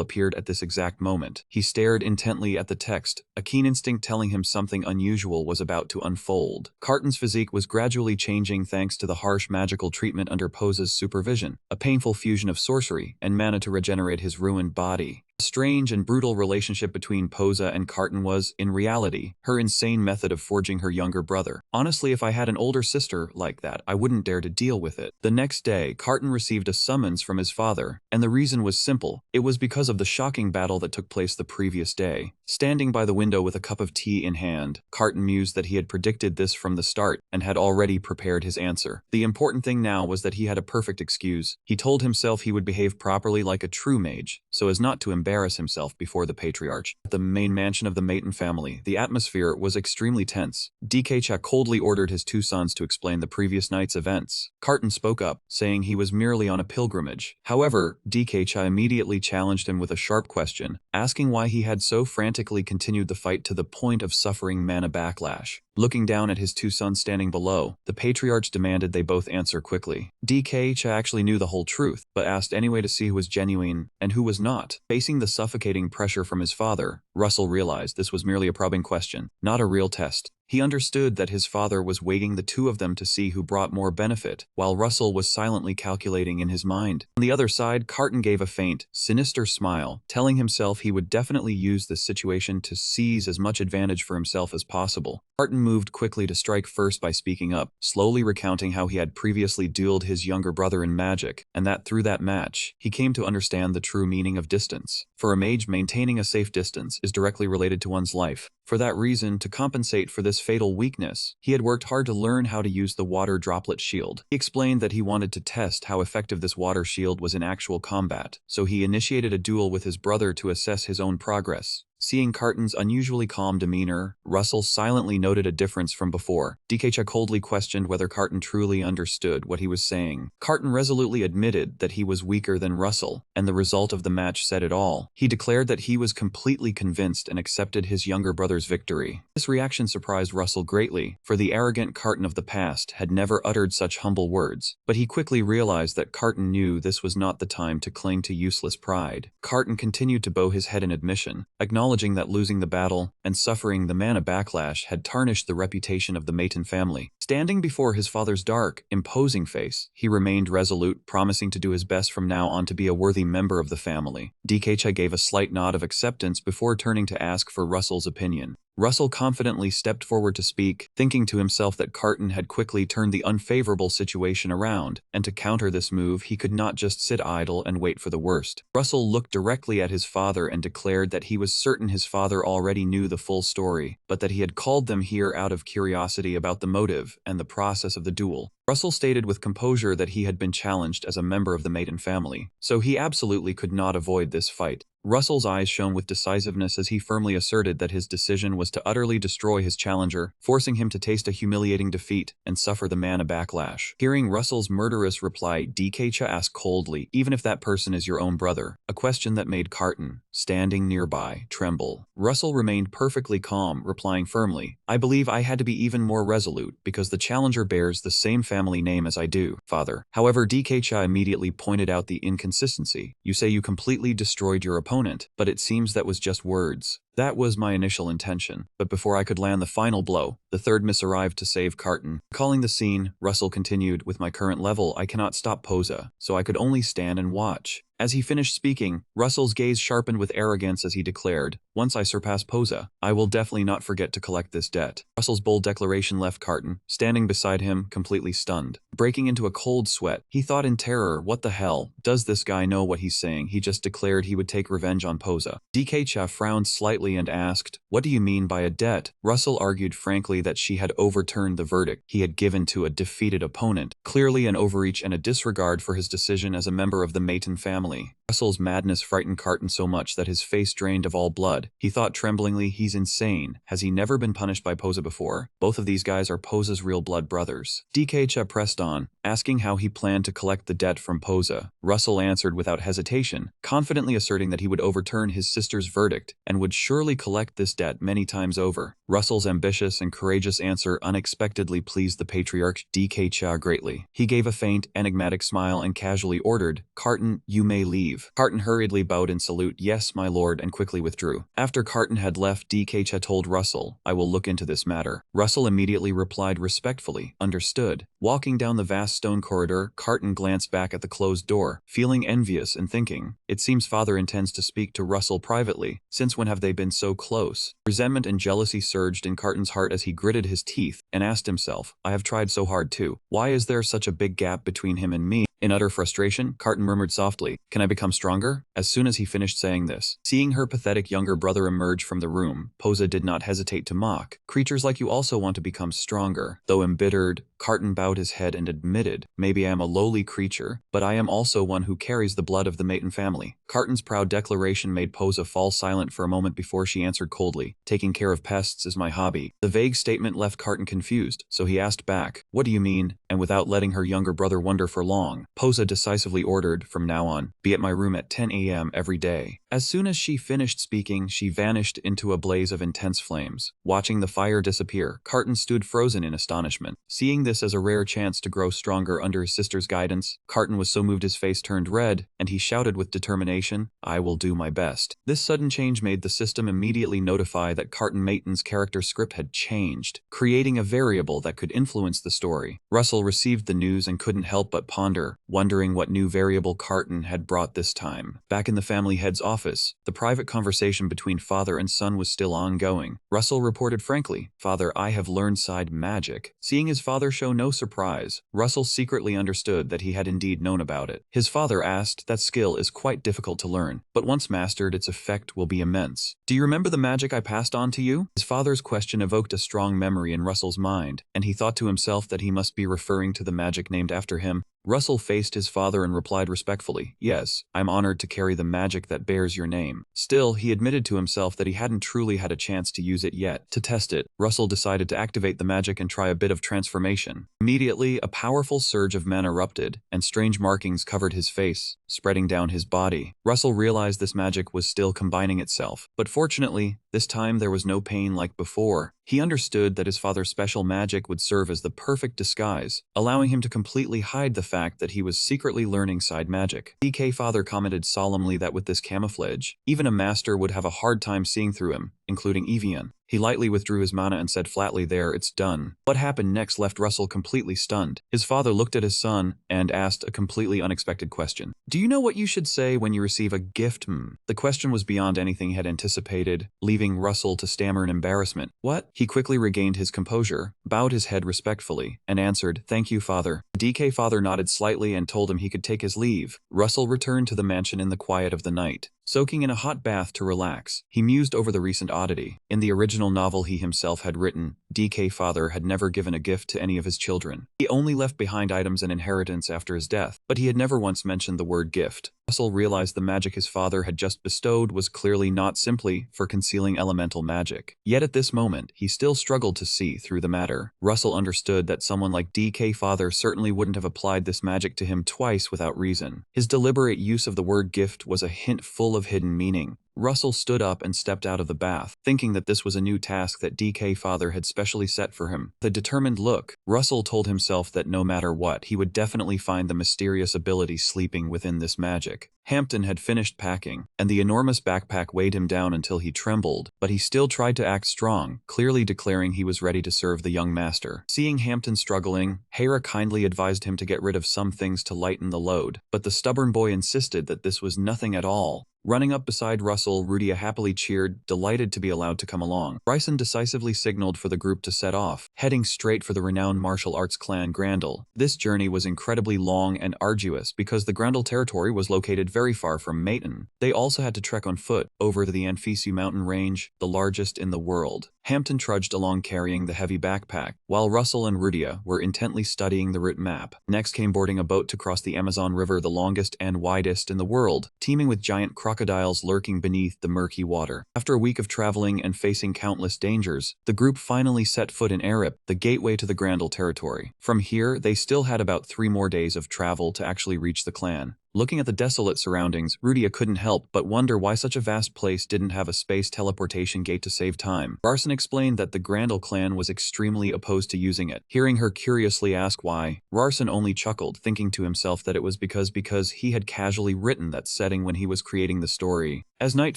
appeared at this exact moment. He stared intently at the text, a keen instinct telling him something unusual was about to unfold. Carton's physique was gradually changing thanks to the harsh magical treatment under Posa's supervision, a painful fusion of sorcery and mana to regenerate his ruined body. The strange and brutal relationship between Posa and Carton was, in reality, her insane method of forging her younger brother. Honestly, if I had an older sister like that, I wouldn't dare to deal with it. The next day, Carton received a summons from his father, and the reason was simple. It was because of the shocking battle that took place the previous day. Standing by the window with a cup of tea in hand, Carton mused that he had predicted this from the start and had already prepared his answer. The important thing now was that he had a perfect excuse. He told himself he would behave properly like a true mage, so as not to embarrass himself before the patriarch. At the main mansion of the Maton family, the atmosphere was extremely tense. DK coldly ordered his two sons to explain the previous night's events. Carton spoke up, saying he was merely on a pilgrimage. However, DK immediately challenged him with a sharp question, asking why he had so frantically continued the fight to the point of suffering mana backlash. Looking down at his two sons standing below, the patriarch demanded they both answer quickly. DK actually knew the whole truth, but asked anyway to see who was genuine and who was not. Facing the suffocating pressure from his father, Russell realized this was merely a probing question, not a real test. He understood that his father was weighing the two of them to see who brought more benefit, while Russell was silently calculating in his mind. On the other side, Carton gave a faint, sinister smile, telling himself he would definitely use this situation to seize as much advantage for himself as possible. Carton moved quickly to strike first by speaking up, slowly recounting how he had previously dueled his younger brother in magic, and that through that match, he came to understand the true meaning of distance. For a mage, maintaining a safe distance is directly related to one's life. For that reason, to compensate for this fatal weakness, he had worked hard to learn how to use the water droplet shield. He explained that he wanted to test how effective this water shield was in actual combat, so he initiated a duel with his brother to assess his own progress. Seeing Carton's unusually calm demeanor, Russell silently noted a difference from before. DK coldly questioned whether Carton truly understood what he was saying. Carton resolutely admitted that he was weaker than Russell, and the result of the match said it all. He declared that he was completely convinced and accepted his younger brother's victory. This reaction surprised Russell greatly, for the arrogant Carton of the past had never uttered such humble words. But he quickly realized that Carton knew this was not the time to cling to useless pride. Carton continued to bow his head in admission, acknowledging that losing the battle and suffering the mana backlash had tarnished the reputation of the Maton family. Standing before his father's dark, imposing face, he remained resolute, promising to do his best from now on to be a worthy member of the family. DK gave a slight nod of acceptance before turning to ask for Russell's opinion. Russell confidently stepped forward to speak, thinking to himself that Carton had quickly turned the unfavorable situation around, and to counter this move he could not just sit idle and wait for the worst. Russell looked directly at his father and declared that he was certain his father already knew the full story, but that he had called them here out of curiosity about the motive and the process of the duel. Russell stated with composure that he had been challenged as a member of the Maton family, so he absolutely could not avoid this fight. Russell's eyes shone with decisiveness as he firmly asserted that his decision was to utterly destroy his challenger, forcing him to taste a humiliating defeat and suffer the mana backlash. Hearing Russell's murderous reply, DK asked coldly, "Even if that person is your own brother?" A question that made Carton, standing nearby, tremble. Russell remained perfectly calm, replying firmly, "I believe I had to be even more resolute because the challenger bears the same family name as I do, father." However, DK immediately pointed out the inconsistency. "You say you completely destroyed your opponent, but it seems that was just words." "That was my initial intention, but before I could land the final blow, the third miss arrived to save Carton." Calling the scene, Russell continued, "With my current level, I cannot stop Posa, so I could only stand and watch." As he finished speaking, Russell's gaze sharpened with arrogance as he declared, "Once I surpass Posa, I will definitely not forget to collect this debt." Russell's bold declaration left Carton, standing beside him, completely stunned. Breaking into a cold sweat, he thought in terror, what the hell? Does this guy know what he's saying? He just declared he would take revenge on Posa. DK frowned slightly and asked, "What do you mean by a debt?" Russell argued frankly that she had overturned the verdict he had given to a defeated opponent, clearly an overreach and a disregard for his decision as a member of the Maton family. Russell's madness frightened Carton so much that his face drained of all blood. He thought tremblingly, "He's insane. Has he never been punished by Posa before? Both of these guys are Posa's real blood brothers." DK pressed on, Asking how he planned to collect the debt from Posa, Russell answered without hesitation, confidently asserting that he would overturn his sister's verdict and would surely collect this debt many times over. Russell's ambitious and courageous answer unexpectedly pleased the patriarch DK Cha greatly. He gave a faint, enigmatic smile and casually ordered, "Carton, you may leave." Carton hurriedly bowed in salute, "Yes, my lord," and quickly withdrew. After Carton had left, DK Cha told Russell, "I will look into this matter." Russell immediately replied respectfully, "Understood." Walking down the vast stone corridor, Carton glanced back at the closed door, feeling envious and thinking, it seems father intends to speak to Russell privately. Since when have they been so close? Resentment and jealousy surged in Carton's heart as he gritted his teeth and asked himself, I have tried so hard too. Why is there such a big gap between him and me? In utter frustration, Carton murmured softly, "Can I become stronger?" As soon as he finished saying this, seeing her pathetic younger brother emerge from the room, Posa did not hesitate to mock. "Creatures like you also want to become stronger." Though embittered, Carton bowed his head and admitted, "Maybe I am a lowly creature, but I am also one who carries the blood of the Maton family." Carton's proud declaration made Posa fall silent for a moment before she answered coldly, "Taking care of pests is my hobby." The vague statement left Carton confused, so he asked back, "What do you mean?" And without letting her younger brother wonder for long, Posa decisively ordered, "From now on, be at my room at 10 a.m. every day." As soon as she finished speaking, she vanished into a blaze of intense flames. Watching the fire disappear, Carton stood frozen in astonishment. Seeing this as a rare chance to grow stronger under his sister's guidance, Carton was so moved his face turned red, and he shouted with determination, "I will do my best." This sudden change made the system immediately notify that Carton Maton's character script had changed, creating a variable that could influence the story. Russell received the news and couldn't help but ponder, wondering what new variable Carton had brought this time. Back in the family head's office, the private conversation between father and son was still ongoing. Russell reported frankly, "Father, I have learned side magic." Seeing his father show no surprise, Russell secretly understood that he had indeed known about it. His father asked, "That skill is quite difficult to learn, but once mastered, its effect will be immense. Do you remember the magic I passed on to you?" His father's question evoked a strong memory in Russell's mind, and he thought to himself that he must be referring to the magic named after him. Russell faced his father and replied respectfully, "Yes, I'm honored to carry the magic that bears your name." Still, he admitted to himself that he hadn't truly had a chance to use it yet. To test it, Russell decided to activate the magic and try a bit of transformation. Immediately, a powerful surge of mana erupted, and strange markings covered his face, spreading down his body. Russell realized this magic was still combining itself, but fortunately, this time there was no pain like before. He understood that his father's special magic would serve as the perfect disguise, allowing him to completely hide the fact that he was secretly learning side magic. DK father commented solemnly that with this camouflage, even a master would have a hard time seeing through him, including Evian. He lightly withdrew his mana and said flatly, "There, it's done." What happened next left Russell completely stunned. His father looked at his son and asked a completely unexpected question. "Do you know what you should say when you receive a gift?" The question was beyond anything he had anticipated, leaving Russell to stammer in embarrassment. "What?" He quickly regained his composure, bowed his head respectfully, and answered, "Thank you, father." The DK father nodded slightly and told him he could take his leave. Russell returned to the mansion in the quiet of the night. Soaking in a hot bath to relax, he mused over the recent oddity. In the original novel he himself had written, DK father had never given a gift to any of his children. He only left behind items and inheritance after his death, but he had never once mentioned the word gift. Russell realized the magic his father had just bestowed was clearly not simply for concealing elemental magic. Yet at this moment, he still struggled to see through the matter. Russell understood that someone like DK father certainly wouldn't have applied this magic to him twice without reason. His deliberate use of the word gift was a hint full of hidden meaning. Russell stood up and stepped out of the bath, thinking that this was a new task that DK father had specially set for him. With a determined look, Russell told himself that no matter what, he would definitely find the mysterious ability sleeping within this magic. Hampton had finished packing, and the enormous backpack weighed him down until he trembled, but he still tried to act strong, clearly declaring he was ready to serve the young master. Seeing Hampton struggling, Hera kindly advised him to get rid of some things to lighten the load, but the stubborn boy insisted that this was nothing at all. Running up beside Russell, Rudia happily cheered, delighted to be allowed to come along. Bryson decisively signaled for the group to set off, heading straight for the renowned martial arts clan Grandel. This journey was incredibly long and arduous because the Grandel territory was located very far from Maton. They also had to trek on foot over the Anfisu mountain range, the largest in the world. Hampton trudged along carrying the heavy backpack, while Russell and Rudia were intently studying the route map. Next came boarding a boat to cross the Amazon River, the longest and widest in the world, teeming with giant crocodiles lurking beneath the murky water. After a week of traveling and facing countless dangers, the group finally set foot in Erip, the gateway to the Grandel territory. From here, they still had about 3 more days of travel to actually reach the clan. Looking at the desolate surroundings, Rudia couldn't help but wonder why such a vast place didn't have a space teleportation gate to save time. Rarson explained that the Grandel clan was extremely opposed to using it. Hearing her curiously ask why, Rarson only chuckled, thinking to himself that it was because he had casually written that setting when he was creating the story. As night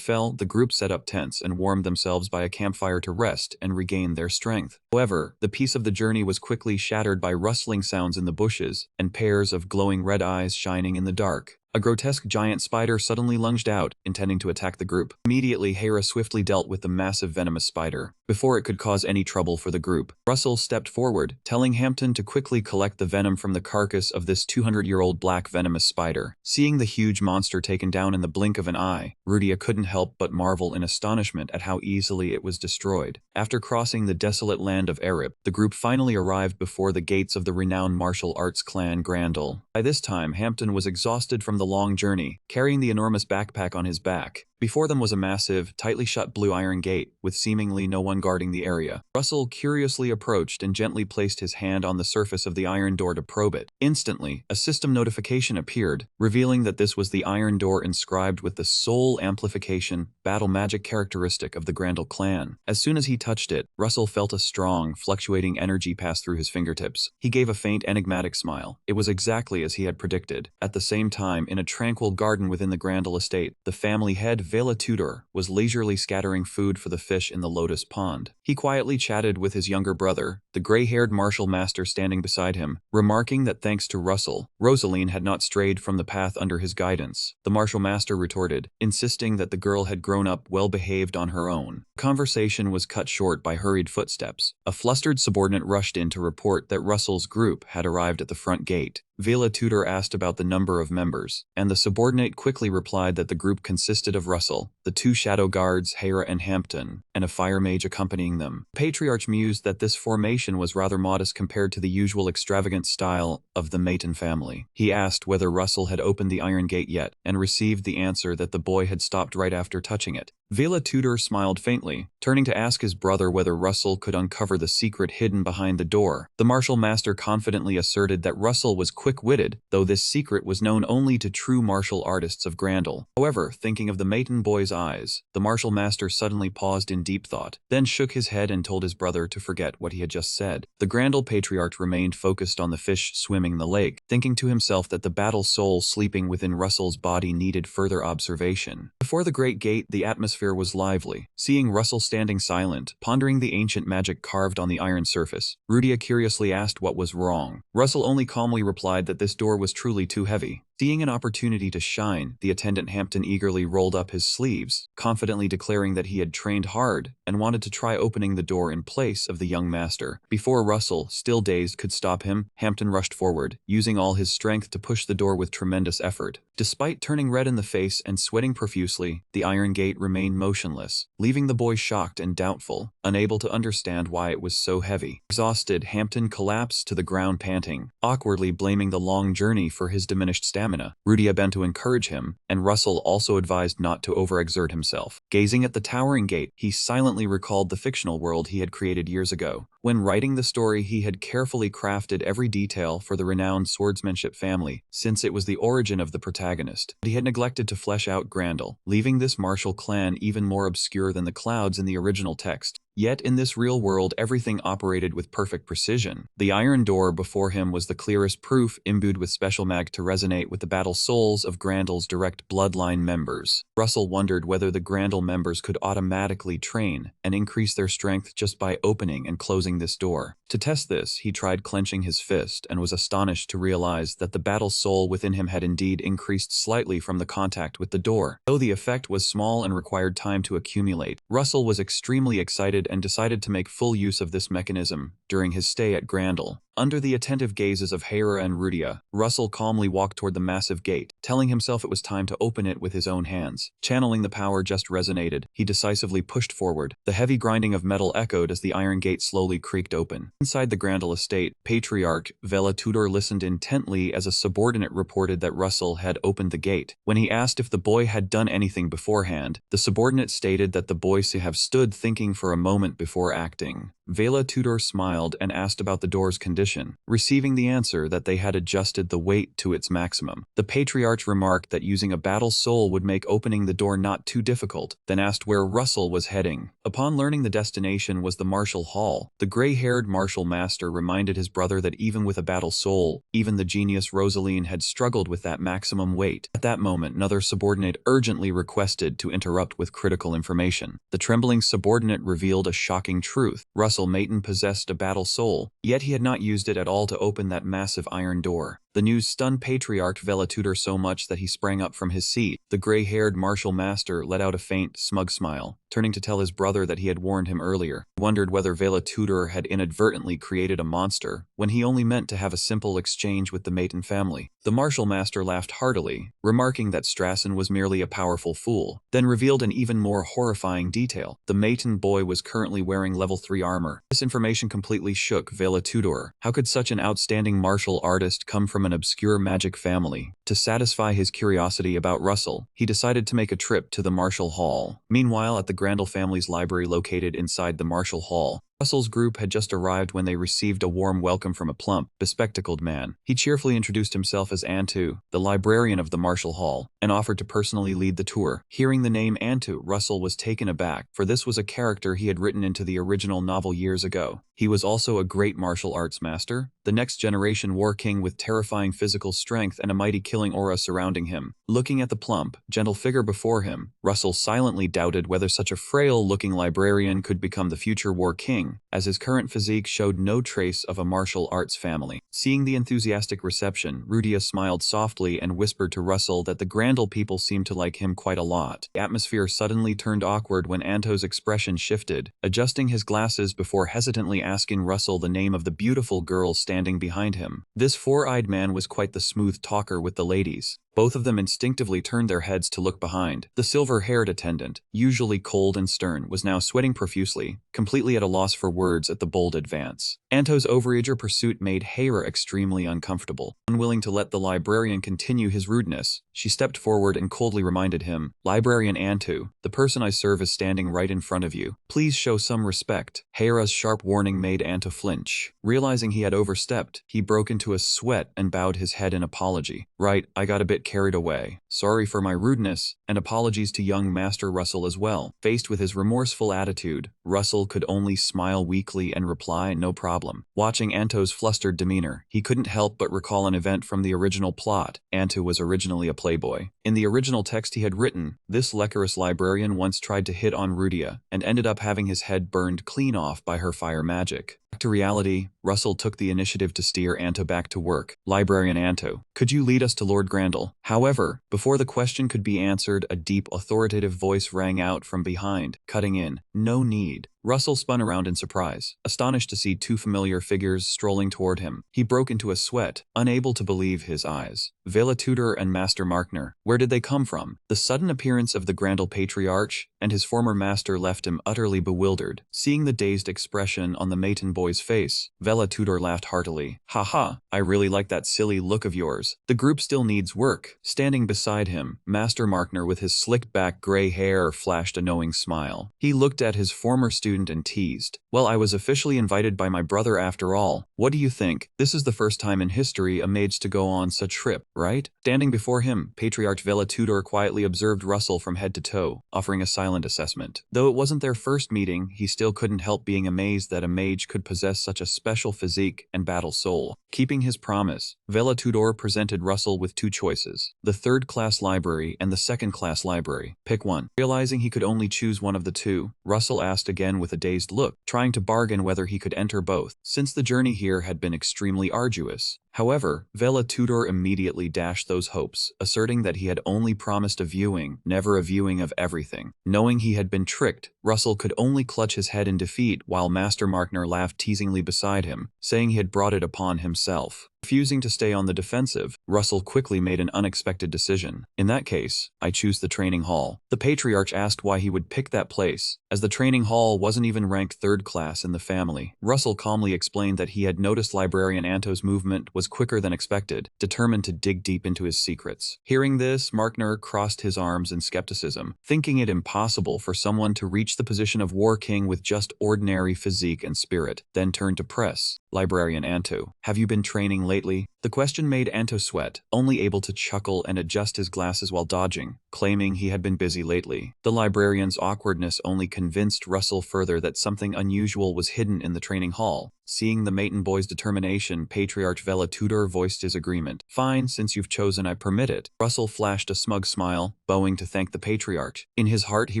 fell, the group set up tents and warmed themselves by a campfire to rest and regain their strength. However, the peace of the journey was quickly shattered by rustling sounds in the bushes and pairs of glowing red eyes shining in the dark. A grotesque giant spider suddenly lunged out, intending to attack the group. Immediately, Hera swiftly dealt with the massive venomous spider, before it could cause any trouble for the group. Russell stepped forward, telling Hampton to quickly collect the venom from the carcass of this 200-year-old black venomous spider. Seeing the huge monster taken down in the blink of an eye, Rudia couldn't help but marvel in astonishment at how easily it was destroyed. After crossing the desolate land of Erip, the group finally arrived before the gates of the renowned martial arts clan Grandel. By this time, Hampton was exhausted from the long journey, carrying the enormous backpack on his back. Before them was a massive, tightly shut blue iron gate, with seemingly no one guarding the area. Russell curiously approached and gently placed his hand on the surface of the iron door to probe it. Instantly, a system notification appeared, revealing that this was the iron door inscribed with the soul amplification, battle magic characteristic of the Grandel clan. As soon as he touched it, Russell felt a strong, fluctuating energy pass through his fingertips. He gave a faint, enigmatic smile. It was exactly as he had predicted. At the same time, in a tranquil garden within the Grandel estate, the family head Vela Tudor was leisurely scattering food for the fish in the lotus pond. He quietly chatted with his younger brother, the gray-haired martial master standing beside him, remarking that thanks to Russell, Rosaline had not strayed from the path under his guidance. The martial master retorted, insisting that the girl had grown up well-behaved on her own. Conversation was cut short by hurried footsteps. A flustered subordinate rushed in to report that Russell's group had arrived at the front gate. Vela Tudor asked about the number of members, and the subordinate quickly replied that the group consisted of Russell, the 2 shadow guards, Hera and Hampton, and a fire mage accompanying them. The patriarch mused that this formation was rather modest compared to the usual extravagant style of the Maton family. He asked whether Russell had opened the iron gate yet, and received the answer that the boy had stopped right after touching it. Vela Tudor smiled faintly, turning to ask his brother whether Russell could uncover the secret hidden behind the door. The martial master confidently asserted that Russell was quick-witted, though this secret was known only to true martial artists of Grandel. However, thinking of the Maton boy's eyes, the martial master suddenly paused in deep thought, then shook his head and told his brother to forget what he had just said. The Grandel patriarch remained focused on the fish swimming in the lake, thinking to himself that the battle soul sleeping within Russell's body needed further observation. Before the great gate, the atmosphere was lively. Seeing Russell standing silent, pondering the ancient magic carved on the iron surface, Rudia curiously asked what was wrong. Russell only calmly replied that this door was truly too heavy. Seeing an opportunity to shine, the attendant Hampton eagerly rolled up his sleeves, confidently declaring that he had trained hard and wanted to try opening the door in place of the young master. Before Russell, still dazed, could stop him, Hampton rushed forward, using all his strength to push the door with tremendous effort. Despite turning red in the face and sweating profusely, the iron gate remained motionless, leaving the boy shocked and doubtful, unable to understand why it was so heavy. Exhausted, Hampton collapsed to the ground panting, awkwardly blaming the long journey for his diminished stamina. Rudia bent to encourage him, and Russell also advised not to overexert himself. Gazing at the towering gate, he silently recalled the fictional world he had created years ago. When writing the story, he had carefully crafted every detail for the renowned swordsmanship family, since it was the origin of the protagonist. But he had neglected to flesh out Grandel, leaving this martial clan even more obscure than the clouds in the original text. Yet in this real world, everything operated with perfect precision. The iron door before him was the clearest proof, imbued with special mag to resonate with the battle souls of Grandel's direct bloodline members. Russell wondered whether the Grandel members could automatically train and increase their strength just by opening and closing this door. To test this, he tried clenching his fist and was astonished to realize that the battle soul within him had indeed increased slightly from the contact with the door. Though the effect was small and required time to accumulate, Russell was extremely excited excited and decided to make full use of this mechanism during his stay at Grandel. Under the attentive gazes of Hera and Rudia, Russell calmly walked toward the massive gate, telling himself it was time to open it with his own hands. Channeling the power just resonated, he decisively pushed forward. The heavy grinding of metal echoed as the iron gate slowly creaked open. Inside the Grandel estate, Patriarch Vela Tudor listened intently as a subordinate reported that Russell had opened the gate. When he asked if the boy had done anything beforehand, the subordinate stated that the boy should have stood thinking for a moment before acting. Vela Tudor smiled and asked about the door's condition, receiving the answer that they had adjusted the weight to its maximum. The Patriarch remarked that using a battle soul would make opening the door not too difficult, then asked where Russell was heading. Upon learning the destination was the Martial Hall, the gray-haired Martial Master reminded his brother that even with a battle soul, even the genius Rosaline had struggled with that maximum weight. At that moment, another subordinate urgently requested to interrupt with critical information. The trembling subordinate revealed a shocking truth. Russell Mayton possessed a battle soul, yet he had not used it at all to open that massive iron door. The news stunned Patriarch Vela Tudor so much that he sprang up from his seat. The gray-haired Martial Master let out a faint, smug smile, turning to tell his brother that he had warned him earlier. He wondered whether Vela Tudor had inadvertently created a monster, when he only meant to have a simple exchange with the Mayton family. The Martial Master laughed heartily, remarking that Strassen was merely a powerful fool, then revealed an even more horrifying detail. The Mayton boy was currently wearing level 3 armor. This information completely shook Vela Tudor. How could such an outstanding martial artist come from an obscure magic family? To satisfy his curiosity about Russell, he decided to make a trip to the Martial Hall. Meanwhile, at the Grandel family's library located inside the Martial Hall, Russell's group had just arrived when they received a warm welcome from a plump, bespectacled man. He cheerfully introduced himself as Antu, the librarian of the Martial Hall, and offered to personally lead the tour. Hearing the name Antu, Russell was taken aback, for this was a character he had written into the original novel years ago. He was also a great martial arts master, the next generation war king with terrifying physical strength and a mighty killing aura surrounding him. Looking at the plump, gentle figure before him, Russell silently doubted whether such a frail-looking librarian could become the future war king, as his current physique showed no trace of a martial arts family. Seeing the enthusiastic reception, Rudia smiled softly and whispered to Russell that the Grandel people seemed to like him quite a lot. The atmosphere suddenly turned awkward when Anto's expression shifted, adjusting his glasses before hesitantly asking Russell the name of the beautiful girl standing behind him. This four-eyed man was quite the smooth talker with the ladies. Both of them instinctively turned their heads to look behind. The silver-haired attendant, usually cold and stern, was now sweating profusely, completely at a loss for words at the bold advance. Anto's overeager pursuit made Hera extremely uncomfortable. Unwilling to let the librarian continue his rudeness, she stepped forward and coldly reminded him, "Librarian Antu, the person I serve is standing right in front of you. Please show some respect." Hera's sharp warning made Antu flinch. Realizing he had overstepped, he broke into a sweat and bowed his head in apology. "Right, I got a bit carried away. Sorry for my rudeness, and apologies to young Master Russell as well." Faced with his remorseful attitude, Russell could only smile weakly and reply, "No problem." Watching Anto's flustered demeanor, he couldn't help but recall an event from the original plot. Anto was originally a playboy. In the original text he had written, this lecherous librarian once tried to hit on Rudia, and ended up having his head burned clean off by her fire magic. Back to reality, Russell took the initiative to steer Anto back to work. "Librarian Anto, could you lead us to Lord Grandel?" However, before the question could be answered, a deep, authoritative voice rang out from behind, cutting in, "No need." Russell spun around in surprise, astonished to see two familiar figures strolling toward him. He broke into a sweat, unable to believe his eyes. Vela Tudor and Master Markner. Where did they come from? The sudden appearance of the Grandel Patriarch and his former master left him utterly bewildered. Seeing the dazed expression on the Mayton boy's face, Vela Tudor laughed heartily. "Haha, I really like that silly look of yours. The group still needs work." Standing beside him, Master Markner with his slicked-back gray hair flashed a knowing smile. He looked at his former student and teased, "Well, I was officially invited by my brother after all. What do you think? This is the first time in history a mage to go on such trip, right?" Standing before him, Patriarch Vela Tudor quietly observed Russell from head to toe, offering a silent assessment. Though it wasn't their first meeting, he still couldn't help being amazed that a mage could possess such a special physique and battle soul. Keeping his promise, Vela Tudor presented Russell with two choices, the third-class library and the second-class library. Pick one. Realizing he could only choose one of the two, Russell asked again with a dazed look, trying to bargain whether he could enter both. Since the journey here had been extremely arduous, However, Vela Tudor immediately dashed those hopes, asserting that he had only promised a viewing, never a viewing of everything. Knowing he had been tricked, Russell could only clutch his head in defeat while Master Markner laughed teasingly beside him, saying he had brought it upon himself. Refusing to stay on the defensive, Russell quickly made an unexpected decision. In that case, I choose the training hall. The patriarch asked why he would pick that place, as the training hall wasn't even ranked third class in the family. Russell calmly explained that he had noticed Librarian Anto's movement was quicker than expected, determined to dig deep into his secrets. Hearing this, Markner crossed his arms in skepticism, thinking it impossible for someone to reach the position of War King with just ordinary physique and spirit, then turned to press. Librarian Anto, have you been training lately? The question made Anto sweat, only able to chuckle and adjust his glasses while dodging, claiming he had been busy lately. The librarian's awkwardness only convinced Russell further that something unusual was hidden in the training hall. Seeing the Maiden boy's determination, Patriarch Vela Tudor voiced his agreement. Fine, since you've chosen, I permit it. Russell flashed a smug smile, bowing to thank the Patriarch. In his heart, he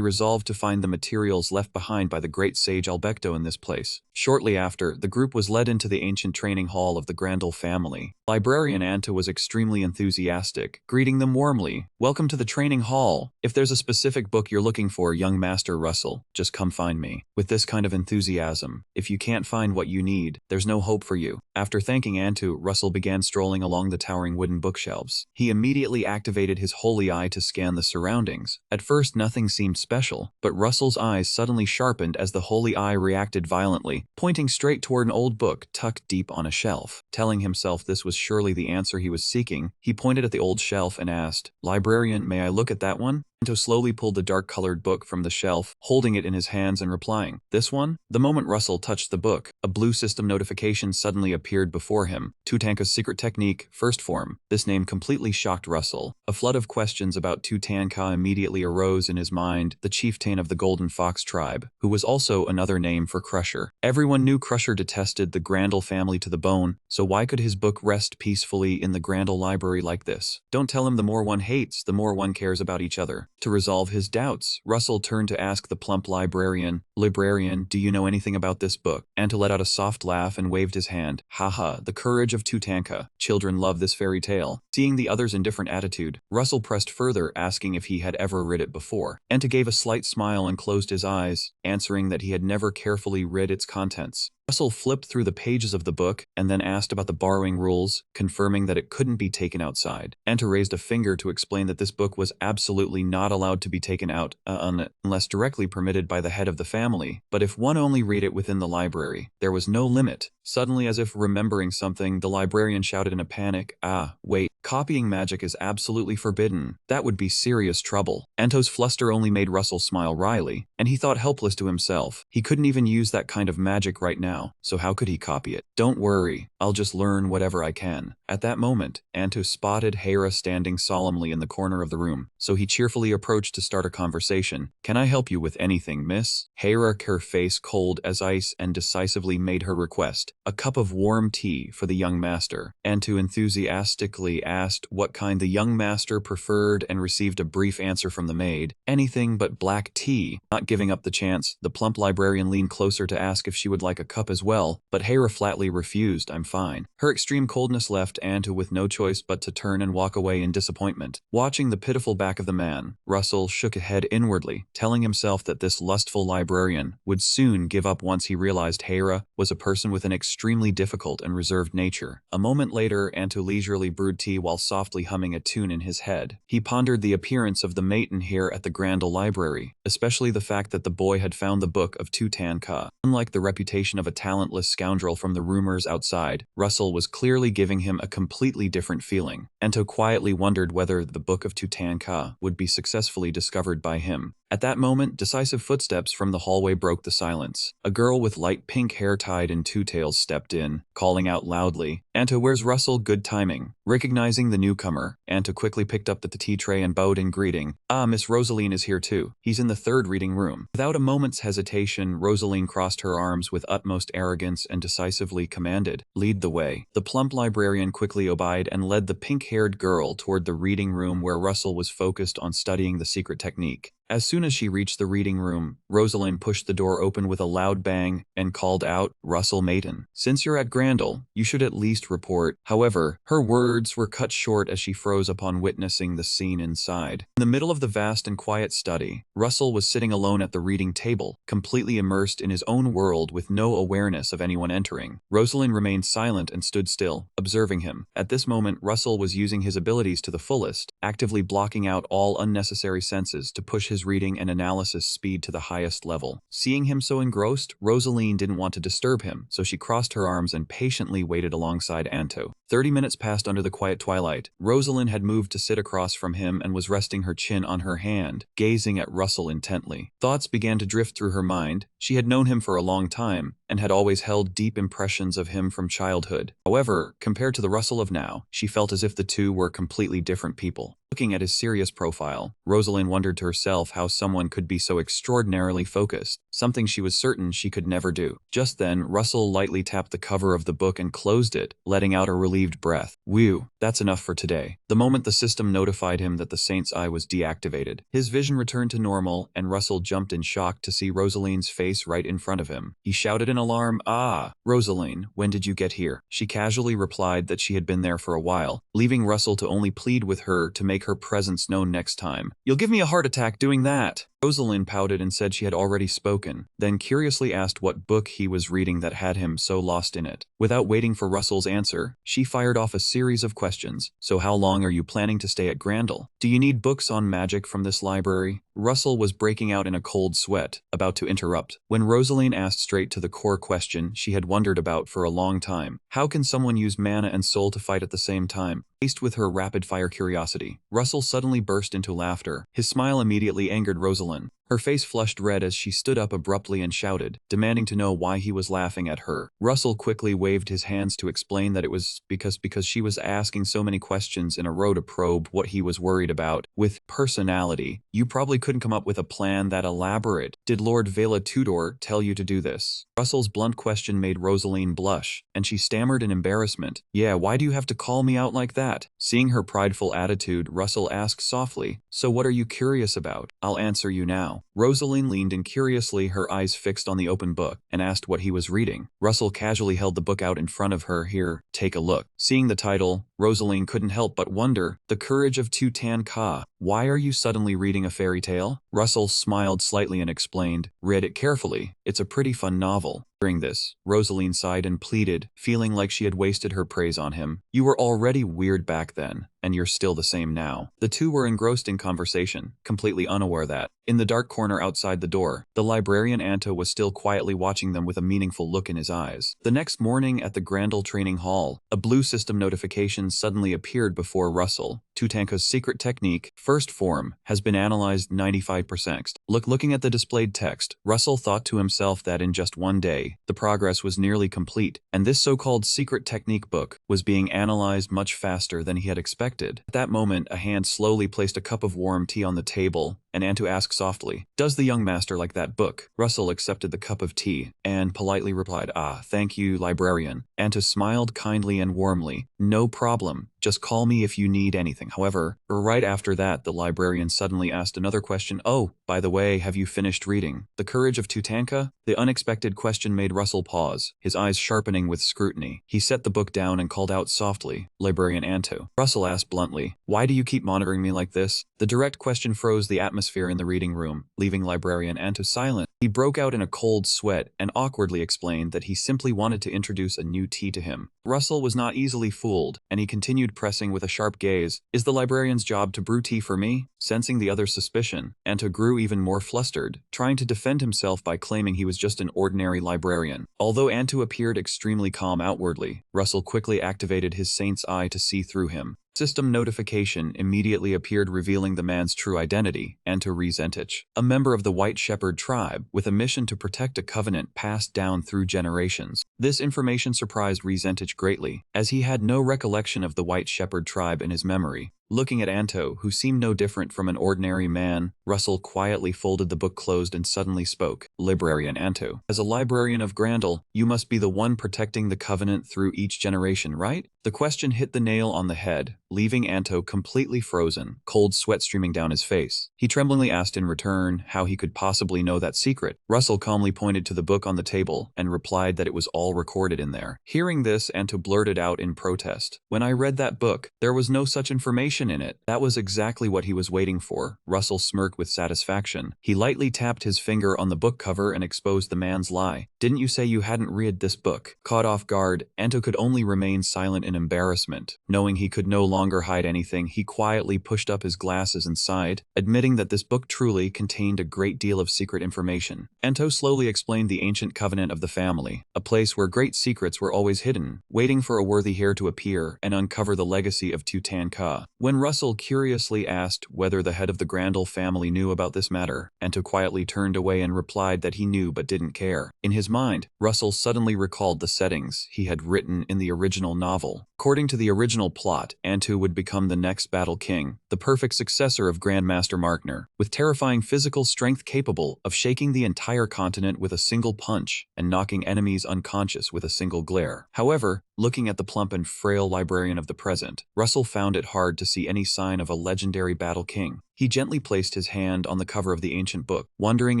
resolved to find the materials left behind by the great sage Albecto in this place. Shortly after, the group was led into the ancient training hall of the Grandel family. Librarian Anto was extremely enthusiastic, greeting them warmly. Welcome to the training hall. If there's a specific book you're looking for, young Master Russell, just come find me. With this kind of enthusiasm, if you can't find what you need, there's no hope for you. After thanking Anto, Russell began strolling along the towering wooden bookshelves. He immediately activated his holy eye to scan the surroundings. At first, nothing seemed special, but Russell's eyes suddenly sharpened as the holy eye reacted violently, pointing straight toward an old book tucked deep on a shelf. Telling himself this was surely the answer he was seeking, he pointed at the old shelf and asked, "Librarian, may I look at that one?" Anto slowly pulled the dark-colored book from the shelf, holding it in his hands and replying, "This one?" The moment Russell touched the book, a blue system notification suddenly appeared before him. Tutanka's secret technique, first form. This name completely shocked Russell. A flood of questions about Tutanka immediately arose in his mind, the chieftain of the Golden Fox tribe, who was also another name for Crusher. Everyone knew Crusher detested the Grandel family to the bone, so why could his book rest peacefully in the Grandel library like this? Don't tell him the more one hates, the more one cares about each other. To resolve his doubts, Russell turned to ask the plump librarian, "Librarian, do you know anything about this book?" Anto let out a soft laugh and waved his hand. "Haha, the courage of Tutanka. Children love this fairy tale." Seeing the other's indifferent attitude, Russell pressed further, asking if he had ever read it before. Anto gave a slight smile and closed his eyes, answering that he had never carefully read its contents. Russell flipped through the pages of the book and then asked about the borrowing rules, confirming that it couldn't be taken outside. Anto raised a finger to explain that this book was absolutely not allowed to be taken out unless directly permitted by the head of the family, but if one only read it within the library, there was no limit. Suddenly, as if remembering something, the librarian shouted in a panic, "Ah, wait, copying magic is absolutely forbidden. That would be serious trouble." Anto's fluster only made Russell smile wryly, and he thought helpless to himself. He couldn't even use that kind of magic right now, so how could he copy it? "Don't worry, I'll just learn whatever I can." At that moment, Anto spotted Hera standing solemnly in the corner of the room, so he cheerfully approached to start a conversation. "Can I help you with anything, miss?" Hera, her face cold as ice, and decisively made her request. A cup of warm tea for the young master. Anto enthusiastically asked what kind the young master preferred and received a brief answer from the maid. "Anything but black tea." Not giving up the chance, the plump librarian leaned closer to ask if she would like a cup as well, but Hera flatly refused. "I'm fine." Her extreme coldness left Anto with no choice but to turn and walk away in disappointment. Watching the pitiful back of the man, Russell shook his head inwardly, telling himself that this lustful librarian would soon give up once he realized Hera was a person with an extremely difficult and reserved nature. A moment later, Anto leisurely brewed tea while softly humming a tune in his head. He pondered the appearance of the maiden here at the Grandel library, especially the fact that the boy had found the book of Tutanka. Unlike the reputation of a talentless scoundrel from the rumors outside, Russell was clearly giving him a completely different feeling. Anto quietly wondered whether the book of Tutanka would be successfully discovered by him. At that moment, decisive footsteps from the hallway broke the silence. A girl with light pink hair tied in two tails stepped in, calling out loudly, "Anto, where's Russell? Good timing." Recognizing the newcomer, Anto quickly picked up the tea tray and bowed in greeting. "Ah, Miss Rosaline is here too. He's in the third reading room." Without a moment's hesitation, Rosaline crossed her arms with utmost arrogance and decisively commanded, "Lead the way." The plump librarian quickly obeyed and led the pink-haired girl toward the reading room where Russell was focused on studying the secret technique. As soon as she reached the reading room, Rosalind pushed the door open with a loud bang and called out, "Russell Maiden, since you're at Grandel, you should at least report." However, her words were cut short as she froze upon witnessing the scene inside. In the middle of the vast and quiet study, Russell was sitting alone at the reading table, completely immersed in his own world with no awareness of anyone entering. Rosalind remained silent and stood still, observing him. At this moment, Russell was using his abilities to the fullest, actively blocking out all unnecessary senses to push his reading and analysis speed to the highest level. Seeing him so engrossed, Rosaline didn't want to disturb him, so she crossed her arms and patiently waited alongside Anto. 30 minutes passed under the quiet twilight. Rosalind had moved to sit across from him and was resting her chin on her hand, gazing at Russell intently. Thoughts began to drift through her mind. She had known him for a long time, and had always held deep impressions of him from childhood. However, compared to the Russell of now, she felt as if the two were completely different people. Looking at his serious profile, Rosalind wondered to herself how someone could be so extraordinarily focused, something she was certain she could never do. Just then, Russell lightly tapped the cover of the book and closed it, letting out a relieved breath. "Whew, that's enough for today." The moment the system notified him that the Saint's Eye was deactivated, his vision returned to normal, and Russell jumped in shock to see Rosalind's face right in front of him. He shouted in alarm, "Ah, Rosalind, when did you get here?" She casually replied that she had been there for a while, leaving Russell to only plead with her to make her presence known next time. "You'll give me a heart attack doing that." Rosalind pouted and said she had already spoken, then curiously asked what book he was reading that had him so lost in it. Without waiting for Russell's answer, she fired off a series of questions. "So how long are you planning to stay at Grandel? Do you need books on magic from this library?" Russell was breaking out in a cold sweat, about to interrupt, when Rosalind asked straight to the core question she had wondered about for a long time. How can someone use mana and soul to fight at the same time? Faced with her rapid-fire curiosity, Russell suddenly burst into laughter. His smile immediately angered Rosalind. Her face flushed red as she stood up abruptly and shouted, demanding to know why he was laughing at her. Russell quickly waved his hands to explain that it was because she was asking so many questions in a row to probe what he was worried about. With personality, you probably couldn't come up with a plan that elaborate. Did Lord Vela Tudor tell you to do this? Russell's blunt question made Rosaline blush, and she stammered in embarrassment. "Yeah, why do you have to call me out like that?" Seeing her prideful attitude, Russell asked softly, "So what are you curious about? I'll answer you now." Rosalind leaned in curiously, her eyes fixed on the open book, and asked what he was reading. Russell casually held the book out in front of her. "Here, take a look." Seeing the title, Rosalind couldn't help but wonder, "The Courage of Tutankhamun. Why are you suddenly reading a fairy tale?" Russell smiled slightly and explained, "Read it carefully. It's a pretty fun novel." Hearing this, Rosalind sighed and pleaded, feeling like she had wasted her praise on him. "You were already weird back then, and you're still the same now." The two were engrossed in conversation, completely unaware that, in the dark corner outside the door, the librarian Anto was still quietly watching them with a meaningful look in his eyes. The next morning at the Grandel Training Hall, a blue system notification suddenly appeared before Russell. Tutanka's secret technique, first form, has been analyzed 95%. Looking at the displayed text, Russell thought to himself that in just one day, the progress was nearly complete, and this so-called secret technique book was being analyzed much faster than he had expected. At that moment, a hand slowly placed a cup of warm tea on the table, and Anto asked softly, "Does the young master like that book?" Russell accepted the cup of tea, and politely replied, "Ah, thank you, librarian." Anto smiled kindly and warmly, "No problem. Just call me if you need anything." However, right after that, the librarian suddenly asked another question. "Oh, by the way, have you finished reading The Courage of Tutankhamun?" The unexpected question made Russell pause, his eyes sharpening with scrutiny. He set the book down and called out softly, "Librarian Anto." Russell asked bluntly, "Why do you keep monitoring me like this?" The direct question froze the atmosphere in the reading room, leaving librarian Anto silent. He broke out in a cold sweat and awkwardly explained that he simply wanted to introduce a new tea to him. Russell was not easily fooled, and he continued pressing with a sharp gaze, "Is the librarian's job to brew tea for me?" Sensing the other's suspicion, Anto grew even more flustered, trying to defend himself by claiming he was just an ordinary librarian. Although Anto appeared extremely calm outwardly, Russell quickly activated his Saint's Eye to see through him. System notification immediately appeared revealing the man's true identity, Anto Rezentich, a member of the White Shepherd tribe with a mission to protect a covenant passed down through generations. This information surprised Rezentich greatly, as he had no recollection of the White Shepherd tribe in his memory. Looking at Anto, who seemed no different from an ordinary man, Russell quietly folded the book closed and suddenly spoke. Librarian Anto. As a librarian of Grandel, you must be the one protecting the Covenant through each generation, right? The question hit the nail on the head, leaving Anto completely frozen, cold sweat streaming down his face. He tremblingly asked in return how he could possibly know that secret. Russell calmly pointed to the book on the table and replied that it was all recorded in there. Hearing this, Anto blurted out in protest, "When I read that book, there was no such information in it." That was exactly what he was waiting for. Russell smirked with satisfaction. He lightly tapped his finger on the book cover and exposed the man's lie. "Didn't you say you hadn't read this book?" Caught off guard, Anto could only remain silent in embarrassment. Knowing he could no longer hide anything, he quietly pushed up his glasses and sighed, admitting that this book truly contained a great deal of secret information. Anto slowly explained the ancient covenant of the family, a place where great secrets were always hidden, waiting for a worthy heir to appear and uncover the legacy of Tutankhamun. When Russell curiously asked whether the head of the Grandel family knew about this matter, Anto quietly turned away and replied that he knew but didn't care. In his mind, Russell suddenly recalled the settings he had written in the original novel. According to the original plot, Antu would become the next Battle King, the perfect successor of Grandmaster Markner, with terrifying physical strength capable of shaking the entire continent with a single punch and knocking enemies unconscious with a single glare. However, looking at the plump and frail librarian of the present, Russell found it hard to see any sign of a legendary Battle King. He gently placed his hand on the cover of the ancient book, wondering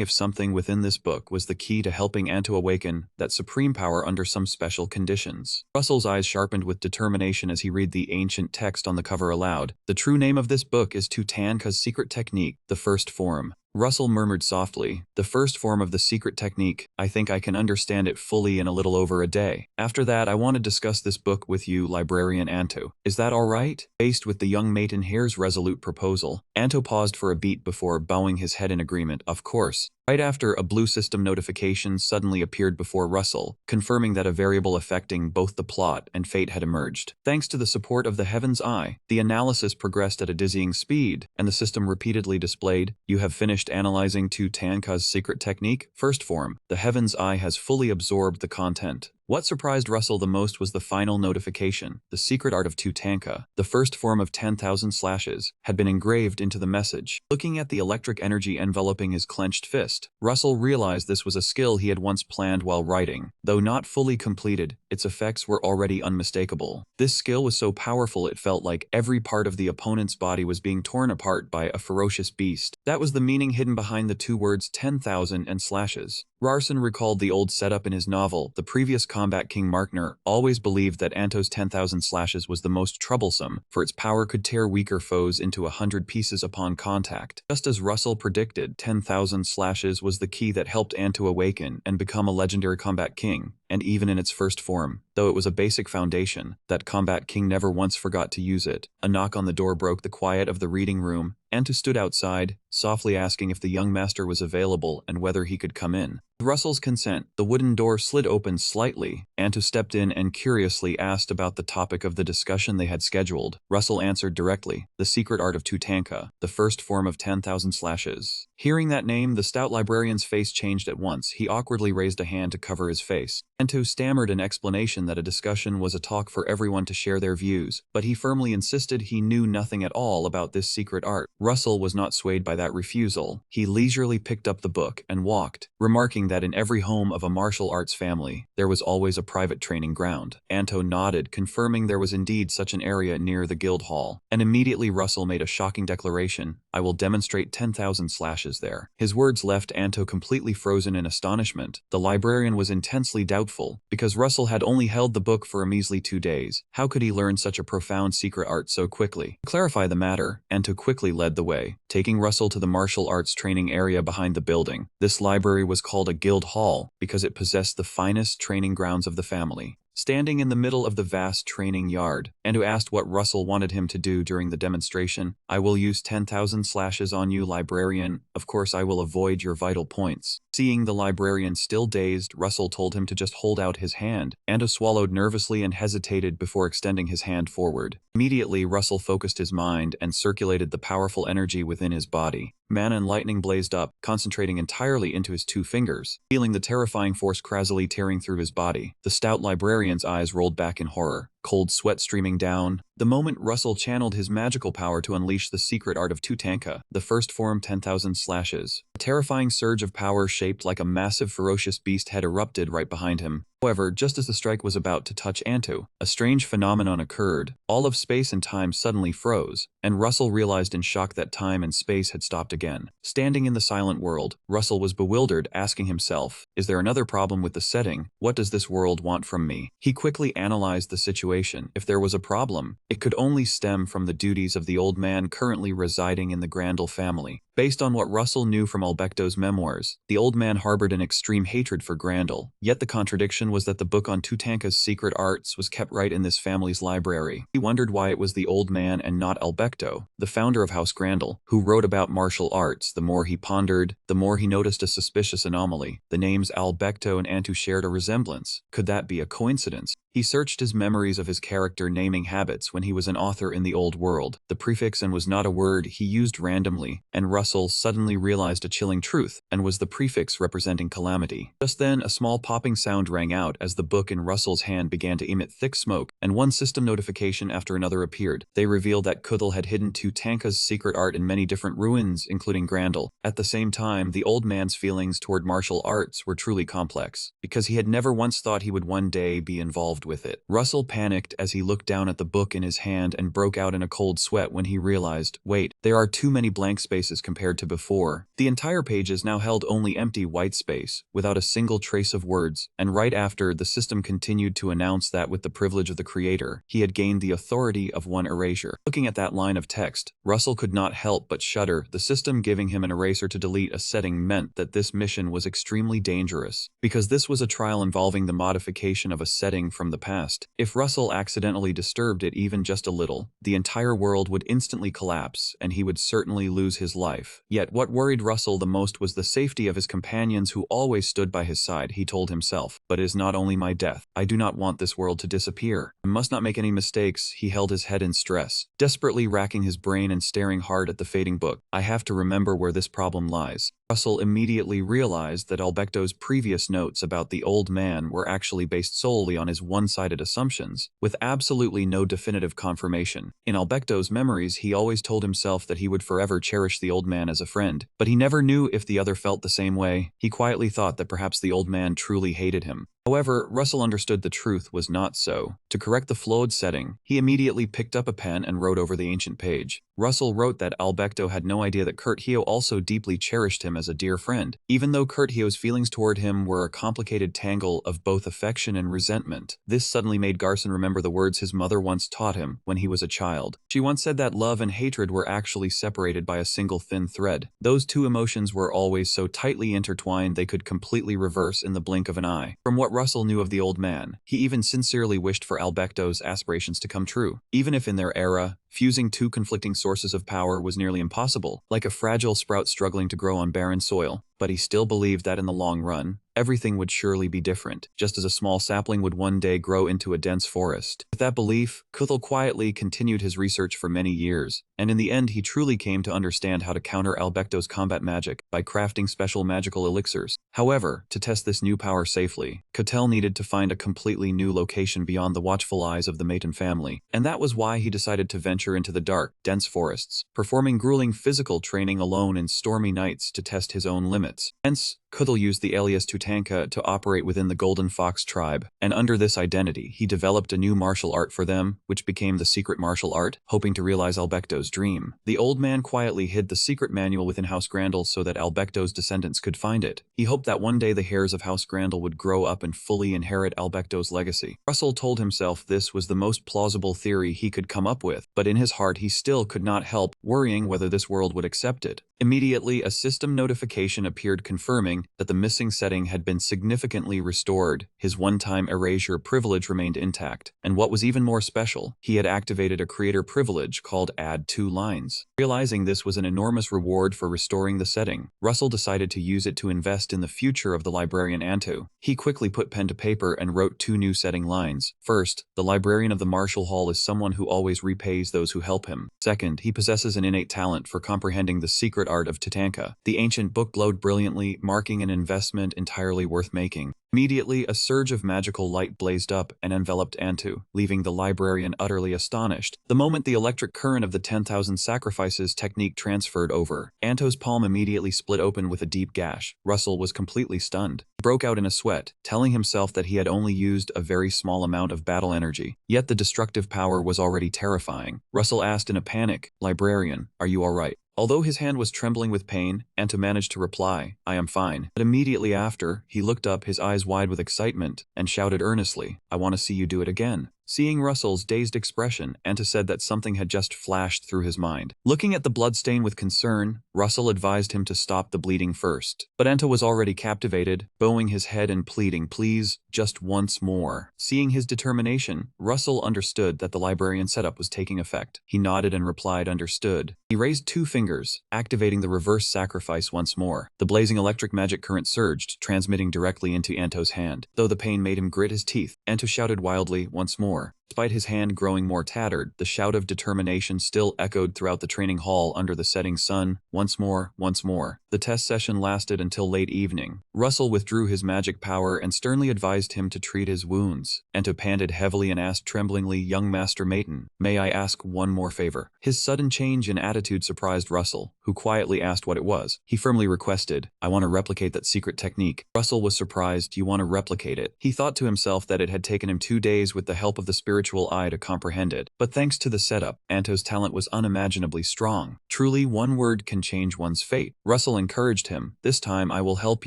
if something within this book was the key to helping Antu awaken that supreme power under some special conditions. Russell's eyes sharpened with determination as he read the ancient text on the cover aloud. "The true name of this book is Tutankhamun's Secret Technique, the First Form." Russell murmured softly, "The first form of the secret technique. I think I can understand it fully in a little over a day. After that, I want to discuss this book with you, Librarian Anto. Is that all right?" Faced with the young maidenhair's resolute proposal, Anto paused for a beat before bowing his head in agreement. "Of course." Right after, a blue system notification suddenly appeared before Russell, confirming that a variable affecting both the plot and fate had emerged. Thanks to the support of the Heaven's Eye, the analysis progressed at a dizzying speed, and the system repeatedly displayed, "You have finished analyzing Tutankhamun's secret technique, first form. The Heaven's Eye has fully absorbed the content." What surprised Russell the most was the final notification. The secret art of Tutankhamun, the first form of 10,000 slashes, had been engraved into the message. Looking at the electric energy enveloping his clenched fist, Russell realized this was a skill he had once planned while writing. Though not fully completed, its effects were already unmistakable. This skill was so powerful it felt like every part of the opponent's body was being torn apart by a ferocious beast. That was the meaning hidden behind the two words 10,000 and slashes. Rarson recalled the old setup in his novel. The previous combat king Markner always believed that Anto's 10,000 slashes was the most troublesome, for its power could tear weaker foes into 100 pieces upon contact. Just as Russell predicted, 10,000 slashes was the key that helped Anto awaken and become a legendary combat king. And even in its first form, though it was a basic foundation, that combat king never once forgot to use it. A knock on the door broke the quiet of the reading room. Anto stood outside, softly asking if the young master was available and whether he could come in. With Russell's consent, the wooden door slid open slightly. Anto stepped in and curiously asked about the topic of the discussion they had scheduled. Russell answered directly, "The secret art of Tutankhamun, the first form of 10,000 slashes." Hearing that name, the stout librarian's face changed at once. He awkwardly raised a hand to cover his face. Anto stammered an explanation that a discussion was a talk for everyone to share their views, but he firmly insisted he knew nothing at all about this secret art. Russell was not swayed by that refusal. He leisurely picked up the book and walked, remarking that in every home of a martial arts family, there was always a private training ground. Anto nodded, confirming there was indeed such an area near the guild hall, and immediately Russell made a shocking declaration, "I will demonstrate 10,000 slashes there." His words left Anto completely frozen in astonishment. The librarian was intensely doubtful, because Russell had only held the book for a measly 2 days. How could he learn such a profound secret art so quickly? To clarify the matter, Anto quickly led the way, taking Russell to the martial arts training area behind the building. This library was called a guild hall because it possessed the finest training grounds of the family. Standing in the middle of the vast training yard, Anto asked what Russell wanted him to do during the demonstration. "I will use 10,000 slashes on you, librarian. Of course I will avoid your vital points." Seeing the librarian still dazed, Russell told him to just hold out his hand. Anto swallowed nervously and hesitated before extending his hand forward. Immediately, Russell focused his mind and circulated the powerful energy within his body. Mana and lightning blazed up, concentrating entirely into his 2 fingers. Feeling the terrifying force crazily tearing through his body, the stout librarian's eyes rolled back in horror. cold sweat streaming down. The moment Russell channeled his magical power to unleash the secret art of Tutanka, the first form 10,000 slashes. A terrifying surge of power shaped like a massive ferocious beast had erupted right behind him. However, just as the strike was about to touch Antu, a strange phenomenon occurred. All of space and time suddenly froze, and Russell realized in shock that time and space had stopped again. Standing in the silent world, Russell was bewildered, asking himself, is there another problem with the setting? What does this world want from me? He quickly analyzed the situation. If there was a problem, it could only stem from the duties of the old man currently residing in the Grandel family. Based on what Russell knew from Albecto's memoirs, the old man harbored an extreme hatred for Grandel, yet the contradiction was that the book on Tutanka's secret arts was kept right in this family's library. He wondered why it was the old man and not Albecto, the founder of House Grandel, who wrote about martial arts. The more he pondered, the more he noticed a suspicious anomaly. The names Albecto and Antu shared a resemblance. Could that be a coincidence? He searched his memories of his character naming habits when he was an author in the old world. The prefix "and" was not a word he used randomly, and Russell suddenly realized a chilling truth, and was the prefix representing calamity. Just then, a small popping sound rang out as the book in Russell's hand began to emit thick smoke, and one system notification after another appeared. They revealed that Kuthel had hidden Tutanka's secret art in many different ruins, including Grandel. At the same time, the old man's feelings toward martial arts were truly complex, because he had never once thought he would one day be involved with it. Russell panicked as he looked down at the book in his hand and broke out in a cold sweat when he realized, wait, there are too many blank spaces compared to before. The entire pages now held only empty white space, without a single trace of words, and right after, the system continued to announce that with the privilege of the creator, he had gained the authority of one erasure. Looking at that line of text, Russell could not help but shudder. The system giving him an eraser to delete a setting meant that this mission was extremely dangerous, because this was a trial involving the modification of a setting from the past. If Russell accidentally disturbed it even just a little, the entire world would instantly collapse, and he would certainly lose his life. Yet what worried Russell the most was the safety of his companions who always stood by his side. He told himself, but it is not only my death. I do not want this world to disappear. I must not make any mistakes. He held his head in stress, desperately racking his brain and staring hard at the fading book. I have to remember where this problem lies. Russell immediately realized that Albecto's previous notes about the old man were actually based solely on his one-sided assumptions, with absolutely no definitive confirmation. In Albecto's memories, he always told himself that he would forever cherish the old man as a friend, but he never knew if the other felt the same way. He quietly thought that perhaps the old man truly hated him. However, Russell understood the truth was not so. To correct the flawed setting, he immediately picked up a pen and wrote over the ancient page. Russell wrote that Albecto had no idea that Kurtio also deeply cherished him as a dear friend, even though Kurtio's feelings toward him were a complicated tangle of both affection and resentment. This suddenly made Garson remember the words his mother once taught him when he was a child. She once said that love and hatred were actually separated by a single thin thread. Those two emotions were always so tightly intertwined they could completely reverse in the blink of an eye. From what Russell knew of the old man, he even sincerely wished for Albecto's aspirations to come true, even if in their era, fusing two conflicting sources of power was nearly impossible, like a fragile sprout struggling to grow on barren soil. But he still believed that in the long run, everything would surely be different, just as a small sapling would one day grow into a dense forest. With that belief, Kuthel quietly continued his research for many years, and in the end he truly came to understand how to counter Albecto's combat magic by crafting special magical elixirs. However, to test this new power safely, Kuthel needed to find a completely new location beyond the watchful eyes of the Maton family, and that was why he decided to venture into the dark, dense forests, performing grueling physical training alone in stormy nights to test his own limits. Hence, Kuthel used the alias Tutanka to operate within the Golden Fox tribe, and under this identity, he developed a new martial art for them, which became the secret martial art, hoping to realize Albecto's dream. The old man quietly hid the secret manual within House Grandel so that Albecto's descendants could find it. He hoped that one day the heirs of House Grandel would grow up and fully inherit Albecto's legacy. Russell told himself this was the most plausible theory he could come up with, but in his heart he still could not help worrying whether this world would accept it. Immediately, a system notification appeared confirming that the missing setting had been significantly restored. His one-time erasure privilege remained intact, and what was even more special, he had activated a creator privilege called Add 2 Lines. Realizing this was an enormous reward for restoring the setting, Russell decided to use it to invest in the future of the librarian Antu. He quickly put pen to paper and wrote 2 new setting lines. First, the librarian of the Martial Hall is someone who always repays those who help him. Second, he possesses an innate talent for comprehending the secret art of Tutanka. The ancient book glowed brilliantly, marking an investment entirely worth making. Immediately, a surge of magical light blazed up and enveloped Antu, leaving the librarian utterly astonished. The moment the electric current of the 10,000 sacrifices technique transferred over, Anto's palm immediately split open with a deep gash. Russell was completely stunned. He broke out in a sweat, telling himself that he had only used a very small amount of battle energy. Yet the destructive power was already terrifying. Russell asked in a panic, "Librarian, are you all right?" Although his hand was trembling with pain, Anto managed to reply, "I am fine." But immediately after, he looked up, his eyes wide with excitement, and shouted earnestly, "I want to see you do it again." Seeing Russell's dazed expression, Anto said that something had just flashed through his mind. Looking at the bloodstain with concern, Russell advised him to stop the bleeding first. But Anto was already captivated, bowing his head and pleading, "Please, just once more." Seeing his determination, Russell understood that the librarian's setup was taking effect. He nodded and replied, "Understood." He raised 2 fingers, activating the reverse sacrifice once more. The blazing electric magic current surged, transmitting directly into Anto's hand. Though the pain made him grit his teeth, Anto shouted wildly, "Once more." Despite his hand growing more tattered, the shout of determination still echoed throughout the training hall under the setting sun. Once more, once more. The test session lasted until late evening. Russell withdrew his magic power and sternly advised him to treat his wounds. Anto panted heavily and asked tremblingly, "Young Master Mayton, may I ask one more favor?" His sudden change in attitude surprised Russell, who quietly asked what it was. He firmly requested, "I want to replicate that secret technique." Russell was surprised. "You want to replicate it?" He thought to himself that it had taken him 2 days with the help of the spiritual eye to comprehend it. But thanks to the setup, Anto's talent was unimaginably strong. Truly, one word can change one's fate. Russell encouraged him, "This time I will help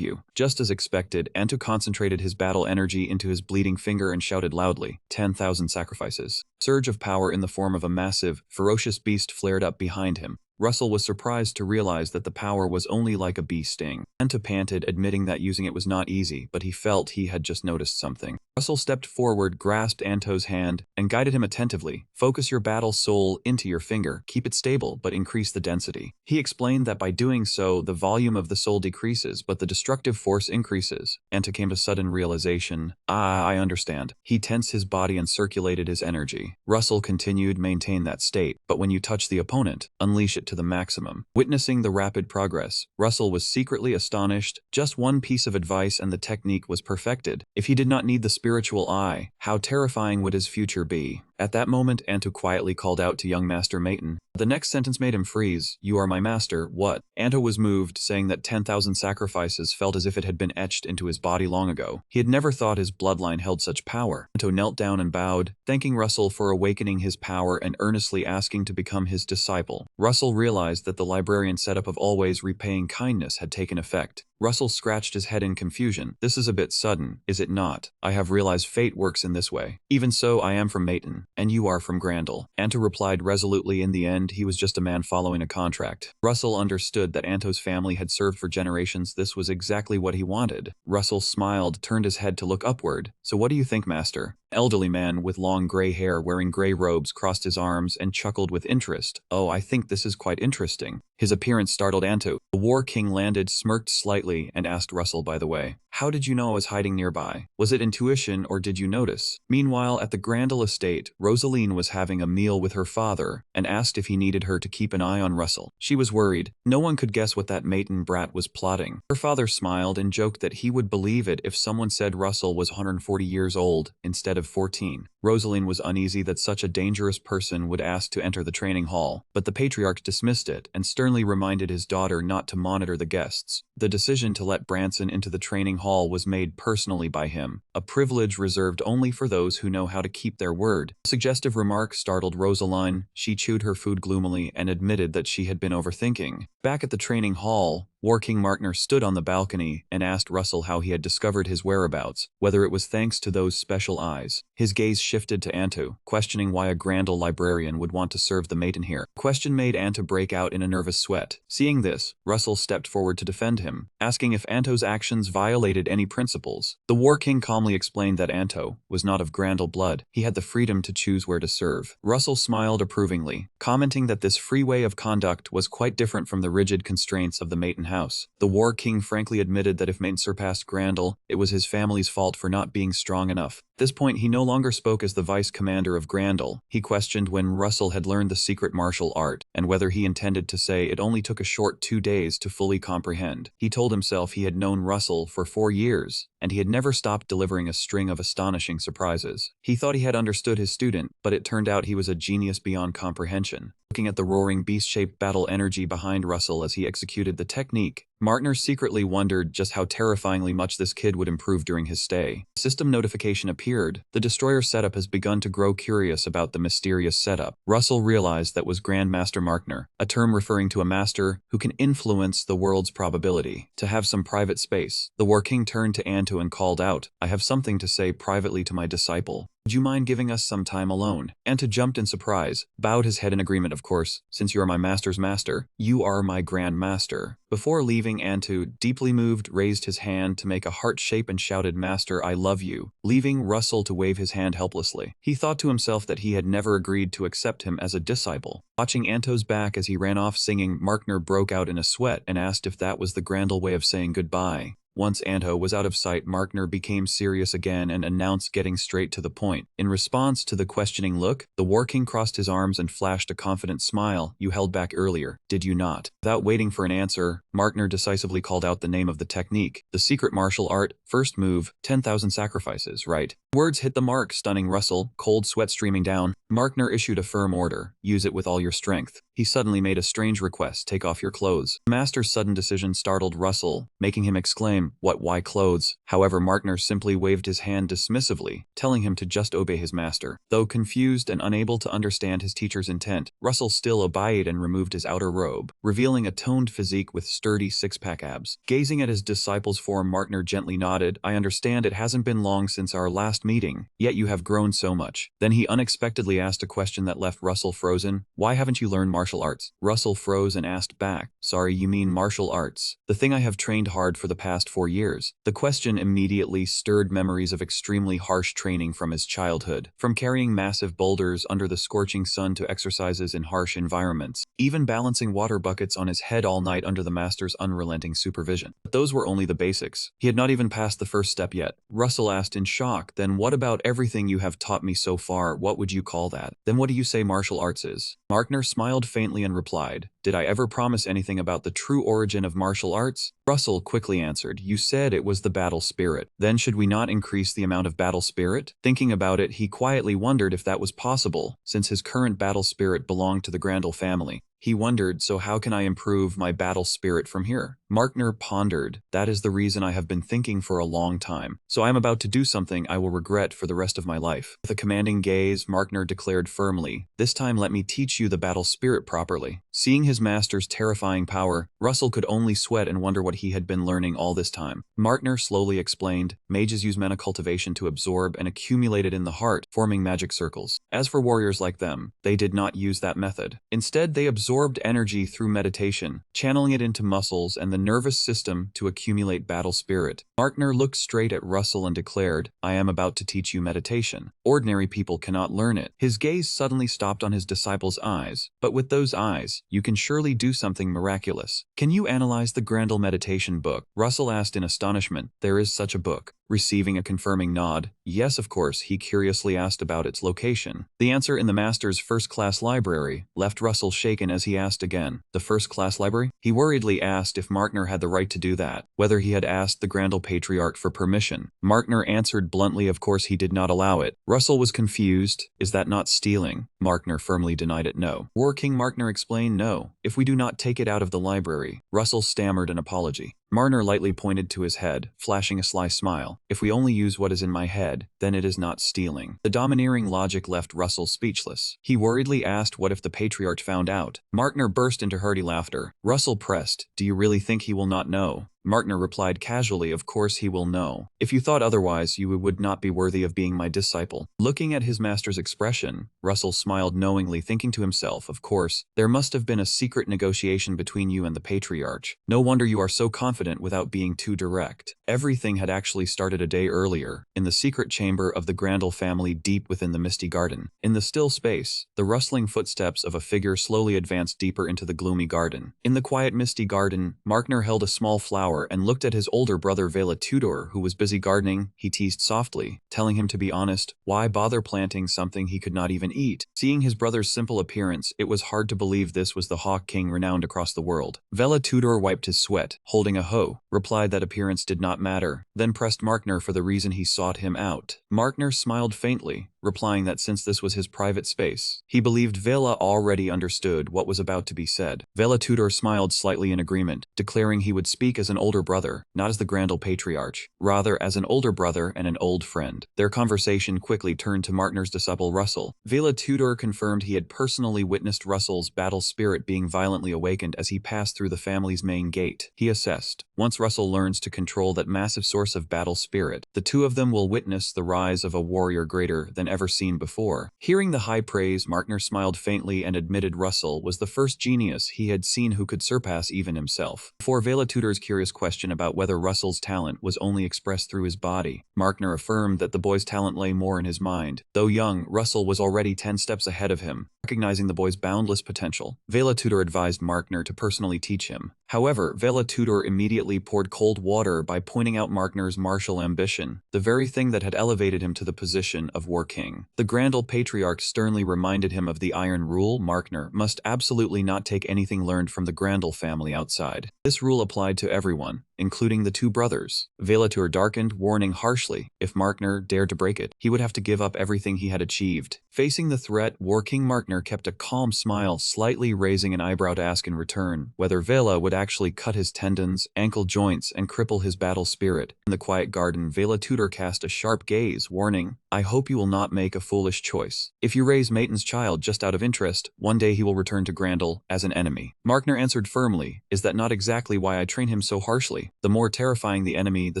you." Just as expected, Anto concentrated his battle energy into his bleeding finger and shouted loudly, 10,000 sacrifices. A surge of power in the form of a massive, ferocious beast flared up behind him. Russell was surprised to realize that the power was only like a bee sting. Anto panted, admitting that using it was not easy, but he felt he had just noticed something. Russell stepped forward, grasped Anto's hand, and guided him attentively. "Focus your battle soul into your finger, keep it stable, but increase the density." He explained that by doing so, the volume of the soul decreases, but the destructive force increases. Anto came to sudden realization, I understand." He tensed his body and circulated his energy. Russell continued, "Maintain that state, but when you touch the opponent, unleash it to the maximum." Witnessing the rapid progress, Russell was secretly astonished. Just one piece of advice and the technique was perfected. If he did not need the spiritual eye, how terrifying would his future be? At that moment, Anto quietly called out to young Master Mayton. The next sentence made him freeze. "You are my master, what?" Anto was moved, saying that 10,000 sacrifices felt as if it had been etched into his body long ago. He had never thought his bloodline held such power. Anto knelt down and bowed, thanking Russell for awakening his power and earnestly asking to become his disciple. Russell realized that the librarian's setup of always repaying kindness had taken effect. Russell scratched his head in confusion. "This is a bit sudden, is it not? I have realized fate works in this way." "Even so, I am from Mayton, and you are from Grandel." Anto replied resolutely. In the end, he was just a man following a contract. Russell understood that Anto's family had served for generations. This was exactly what he wanted. Russell smiled, turned his head to look upward. "So what do you think, Master?" Elderly man with long gray hair wearing gray robes crossed his arms and chuckled with interest. "Oh, I think this is quite interesting." His appearance startled Anto. The War King landed, smirked slightly, and asked Russell, "By the way, how did you know I was hiding nearby? Was it intuition or did you notice?" Meanwhile, at the Grandel estate, Rosaline was having a meal with her father and asked if he needed her to keep an eye on Russell. She was worried. No one could guess what that Mayton brat was plotting. Her father smiled and joked that he would believe it if someone said Russell was 140 years old instead of 14. Rosaline was uneasy that such a dangerous person would ask to enter the training hall, but the patriarch dismissed it and sternly reminded his daughter not to monitor the guests. The decision to let Branson into the training hall was made personally by him, a privilege reserved only for those who know how to keep their word. A suggestive remark startled Rosaline. She chewed her food gloomily and admitted that she had been overthinking. Back at the training hall, War King Markner stood on the balcony and asked Russell how he had discovered his whereabouts, whether it was thanks to those special eyes. His gaze shifted to Anto, questioning why a Grandel librarian would want to serve the Mayton here. The question made Anto break out in a nervous sweat. Seeing this, Russell stepped forward to defend him, asking if Anto's actions violated any principles. The War King calmly explained that Anto was not of Grandel blood. He had the freedom to choose where to serve. Russell smiled approvingly, commenting that this free way of conduct was quite different from the rigid constraints of the Mayton house. The War King frankly admitted that if Mayton surpassed Grandel, it was his family's fault for not being strong enough. At this point, he no longer spoke as the vice commander of Grandel. He questioned when Russell had learned the secret martial art, and whether he intended to say it only took a short 2 days to fully comprehend. He told himself he had known Russell for 4 years, and he had never stopped delivering a string of astonishing surprises. He thought he had understood his student, but it turned out he was a genius beyond comprehension. Looking at the roaring beast-shaped battle energy behind Russell as he executed the technique, Martner secretly wondered just how terrifyingly much this kid would improve during his stay. System notification appeared. The destroyer setup has begun to grow curious about the mysterious setup. Russell realized that was Grandmaster Martner, a term referring to a master who can influence the world's probability. To have some private space, the War King turned to Anto and called out, "I have something to say privately to my disciple. Would you mind giving us some time alone?" Anto jumped in surprise, bowed his head in agreement. "Of course, since you are my master's master, you are my Grand Master." Before leaving, Anto, deeply moved, raised his hand to make a heart shape and shouted, "Master, I love you," leaving Russell to wave his hand helplessly. He thought to himself that he had never agreed to accept him as a disciple. Watching Anto's back as he ran off singing, Martner broke out in a sweat and asked if that was the Grandel way of saying goodbye. Once Anto was out of sight, Martner became serious again and announced, getting straight to the point. In response to the questioning look, the War King crossed his arms and flashed a confident smile. "You held back earlier, did you not?" Without waiting for an answer, Martner decisively called out the name of the technique. "The secret martial art, first move, 10,000 sacrifices, right?" Words hit the mark, stunning Russell, cold sweat streaming down. Martner issued a firm order, "Use it with all your strength." He suddenly made a strange request, "Take off your clothes." The master's sudden decision startled Russell, making him exclaim, "What, why clothes?" However, Martner simply waved his hand dismissively, telling him to just obey his master. Though confused and unable to understand his teacher's intent, Russell still obeyed and removed his outer robe, revealing a toned physique with sturdy six-pack abs. Gazing at his disciple's form, Martner gently nodded. "I understand it hasn't been long since our last meeting, yet you have grown so much." Then he unexpectedly asked a question that left Russell frozen. "Why haven't you learned martial arts?" Russell froze and asked back, "Sorry, you mean martial arts? The thing I have trained hard for the past 4 years. The question immediately stirred memories of extremely harsh training from his childhood, from carrying massive boulders under the scorching sun to exercises in harsh environments, even balancing water buckets on his head all night under the master's unrelenting supervision. But those were only the basics. He had not even passed the first step yet. Russell asked in shock, "Then what about everything you have taught me so far? What would you call that? Then what do you say martial arts is?" Martner smiled faintly and replied, "Did I ever promise anything about the true origin of martial arts?" Russell quickly answered, "You said it was the battle spirit. Then should we not increase the amount of battle spirit?" Thinking about it, he quietly wondered if that was possible, since his current battle spirit belonged to the Grandel family. He wondered, "So how can I improve my battle spirit from here?" Martner pondered, "That is the reason I have been thinking for a long time. So I am about to do something I will regret for the rest of my life." With a commanding gaze, Martner declared firmly, "This time let me teach you the battle spirit properly." Seeing his master's terrifying power, Russell could only sweat and wonder what he had been learning all this time. Martner slowly explained, "Mages use mana cultivation to absorb and accumulate it in the heart, forming magic circles. As for warriors like them, they did not use that method. Instead, they absorbed energy through meditation, channeling it into muscles and the nervous system to accumulate battle spirit." Martner looked straight at Russell and declared, "I am about to teach you meditation. Ordinary people cannot learn it." His gaze suddenly stopped on his disciple's eyes. "But with those eyes, you can surely do something miraculous. Can you analyze the Grandel meditation book?" Russell asked in astonishment. "There is such a book?" Receiving a confirming nod, "Yes, of course," he curiously asked about its location. The answer, in the master's first-class library, left Russell shaken as he asked again, "The first-class library?" He worriedly asked if Martner had the right to do that, whether he had asked the Grandel Patriarch for permission. Martner answered bluntly, of course he did not allow it. Russell was confused. "Is that not stealing?" Martner firmly denied it. "No." War King Martner explained, "No. If we do not take it out of the library." Russell stammered an apology. Martner lightly pointed to his head, flashing a sly smile. "If we only use what is in my head, then it is not stealing." The domineering logic left Russell speechless. He worriedly asked what if the Patriarch found out. Martner burst into hearty laughter. Russell pressed, "Do you really think he will not know?" Martner replied casually, "Of course he will know. If you thought otherwise, you would not be worthy of being my disciple." Looking at his master's expression, Russell smiled knowingly, thinking to himself, "Of course, there must have been a secret negotiation between you and the Patriarch. No wonder you are so confident without being too direct." Everything had actually started a day earlier, in the secret chamber of the Grandel family deep within the misty garden. In the still space, the rustling footsteps of a figure slowly advanced deeper into the gloomy garden. In the quiet misty garden, Martner held a small flower flower and looked at his older brother Vela Tudor, who was busy gardening. He teased softly, telling him to be honest, why bother planting something he could not even eat? Seeing his brother's simple appearance, it was hard to believe this was the Hawk King renowned across the world. Vela Tudor wiped his sweat, holding a hoe, replied that appearance did not matter, then pressed Markner for the reason he sought him out. Markner smiled faintly, replying that since this was his private space, he believed Vela already understood what was about to be said. Vela Tudor smiled slightly in agreement, declaring he would speak as an older brother, not as the Grandel Patriarch, rather as an older brother and an old friend. Their conversation quickly turned to Markner's disciple Russell. Vela Tudor confirmed he had personally witnessed Russell's battle spirit being violently awakened as he passed through the family's main gate. He assessed, once Russell learns to control that massive source of battle spirit, the two of them will witness the rise of a warrior greater than ever seen before. Hearing the high praise, Markner smiled faintly and admitted Russell was the first genius he had seen who could surpass even himself. Before Vela Tudor's curious question about whether Russell's talent was only expressed through his body, Markner affirmed that the boy's talent lay more in his mind. Though young, Russell was already 10 steps ahead of him. Recognizing the boy's boundless potential, Vela Tudor advised Markner to personally teach him. However, Vela Tudor immediately poured cold water by pointing out Markner's martial ambition, the very thing that had elevated him to the position of War King. The Grandel Patriarch sternly reminded him of the iron rule. Markner must absolutely not take anything learned from the Grandel family outside. This rule applied to everyone, including the two brothers. Vela Tudor darkened, warning harshly, if Markner dared to break it, he would have to give up everything he had achieved. Facing the threat, War King Markner kept a calm smile, slightly raising an eyebrow to ask in return whether Vela would actually cut his tendons, ankle joints, and cripple his battle spirit. In the quiet garden, Vela Tudor cast a sharp gaze, warning, I hope you will not make a foolish choice. If you raise Maiden's child just out of interest, one day he will return to Grandel as an enemy. Markner answered firmly, is that not exactly why I train him so harshly? The more terrifying the enemy, the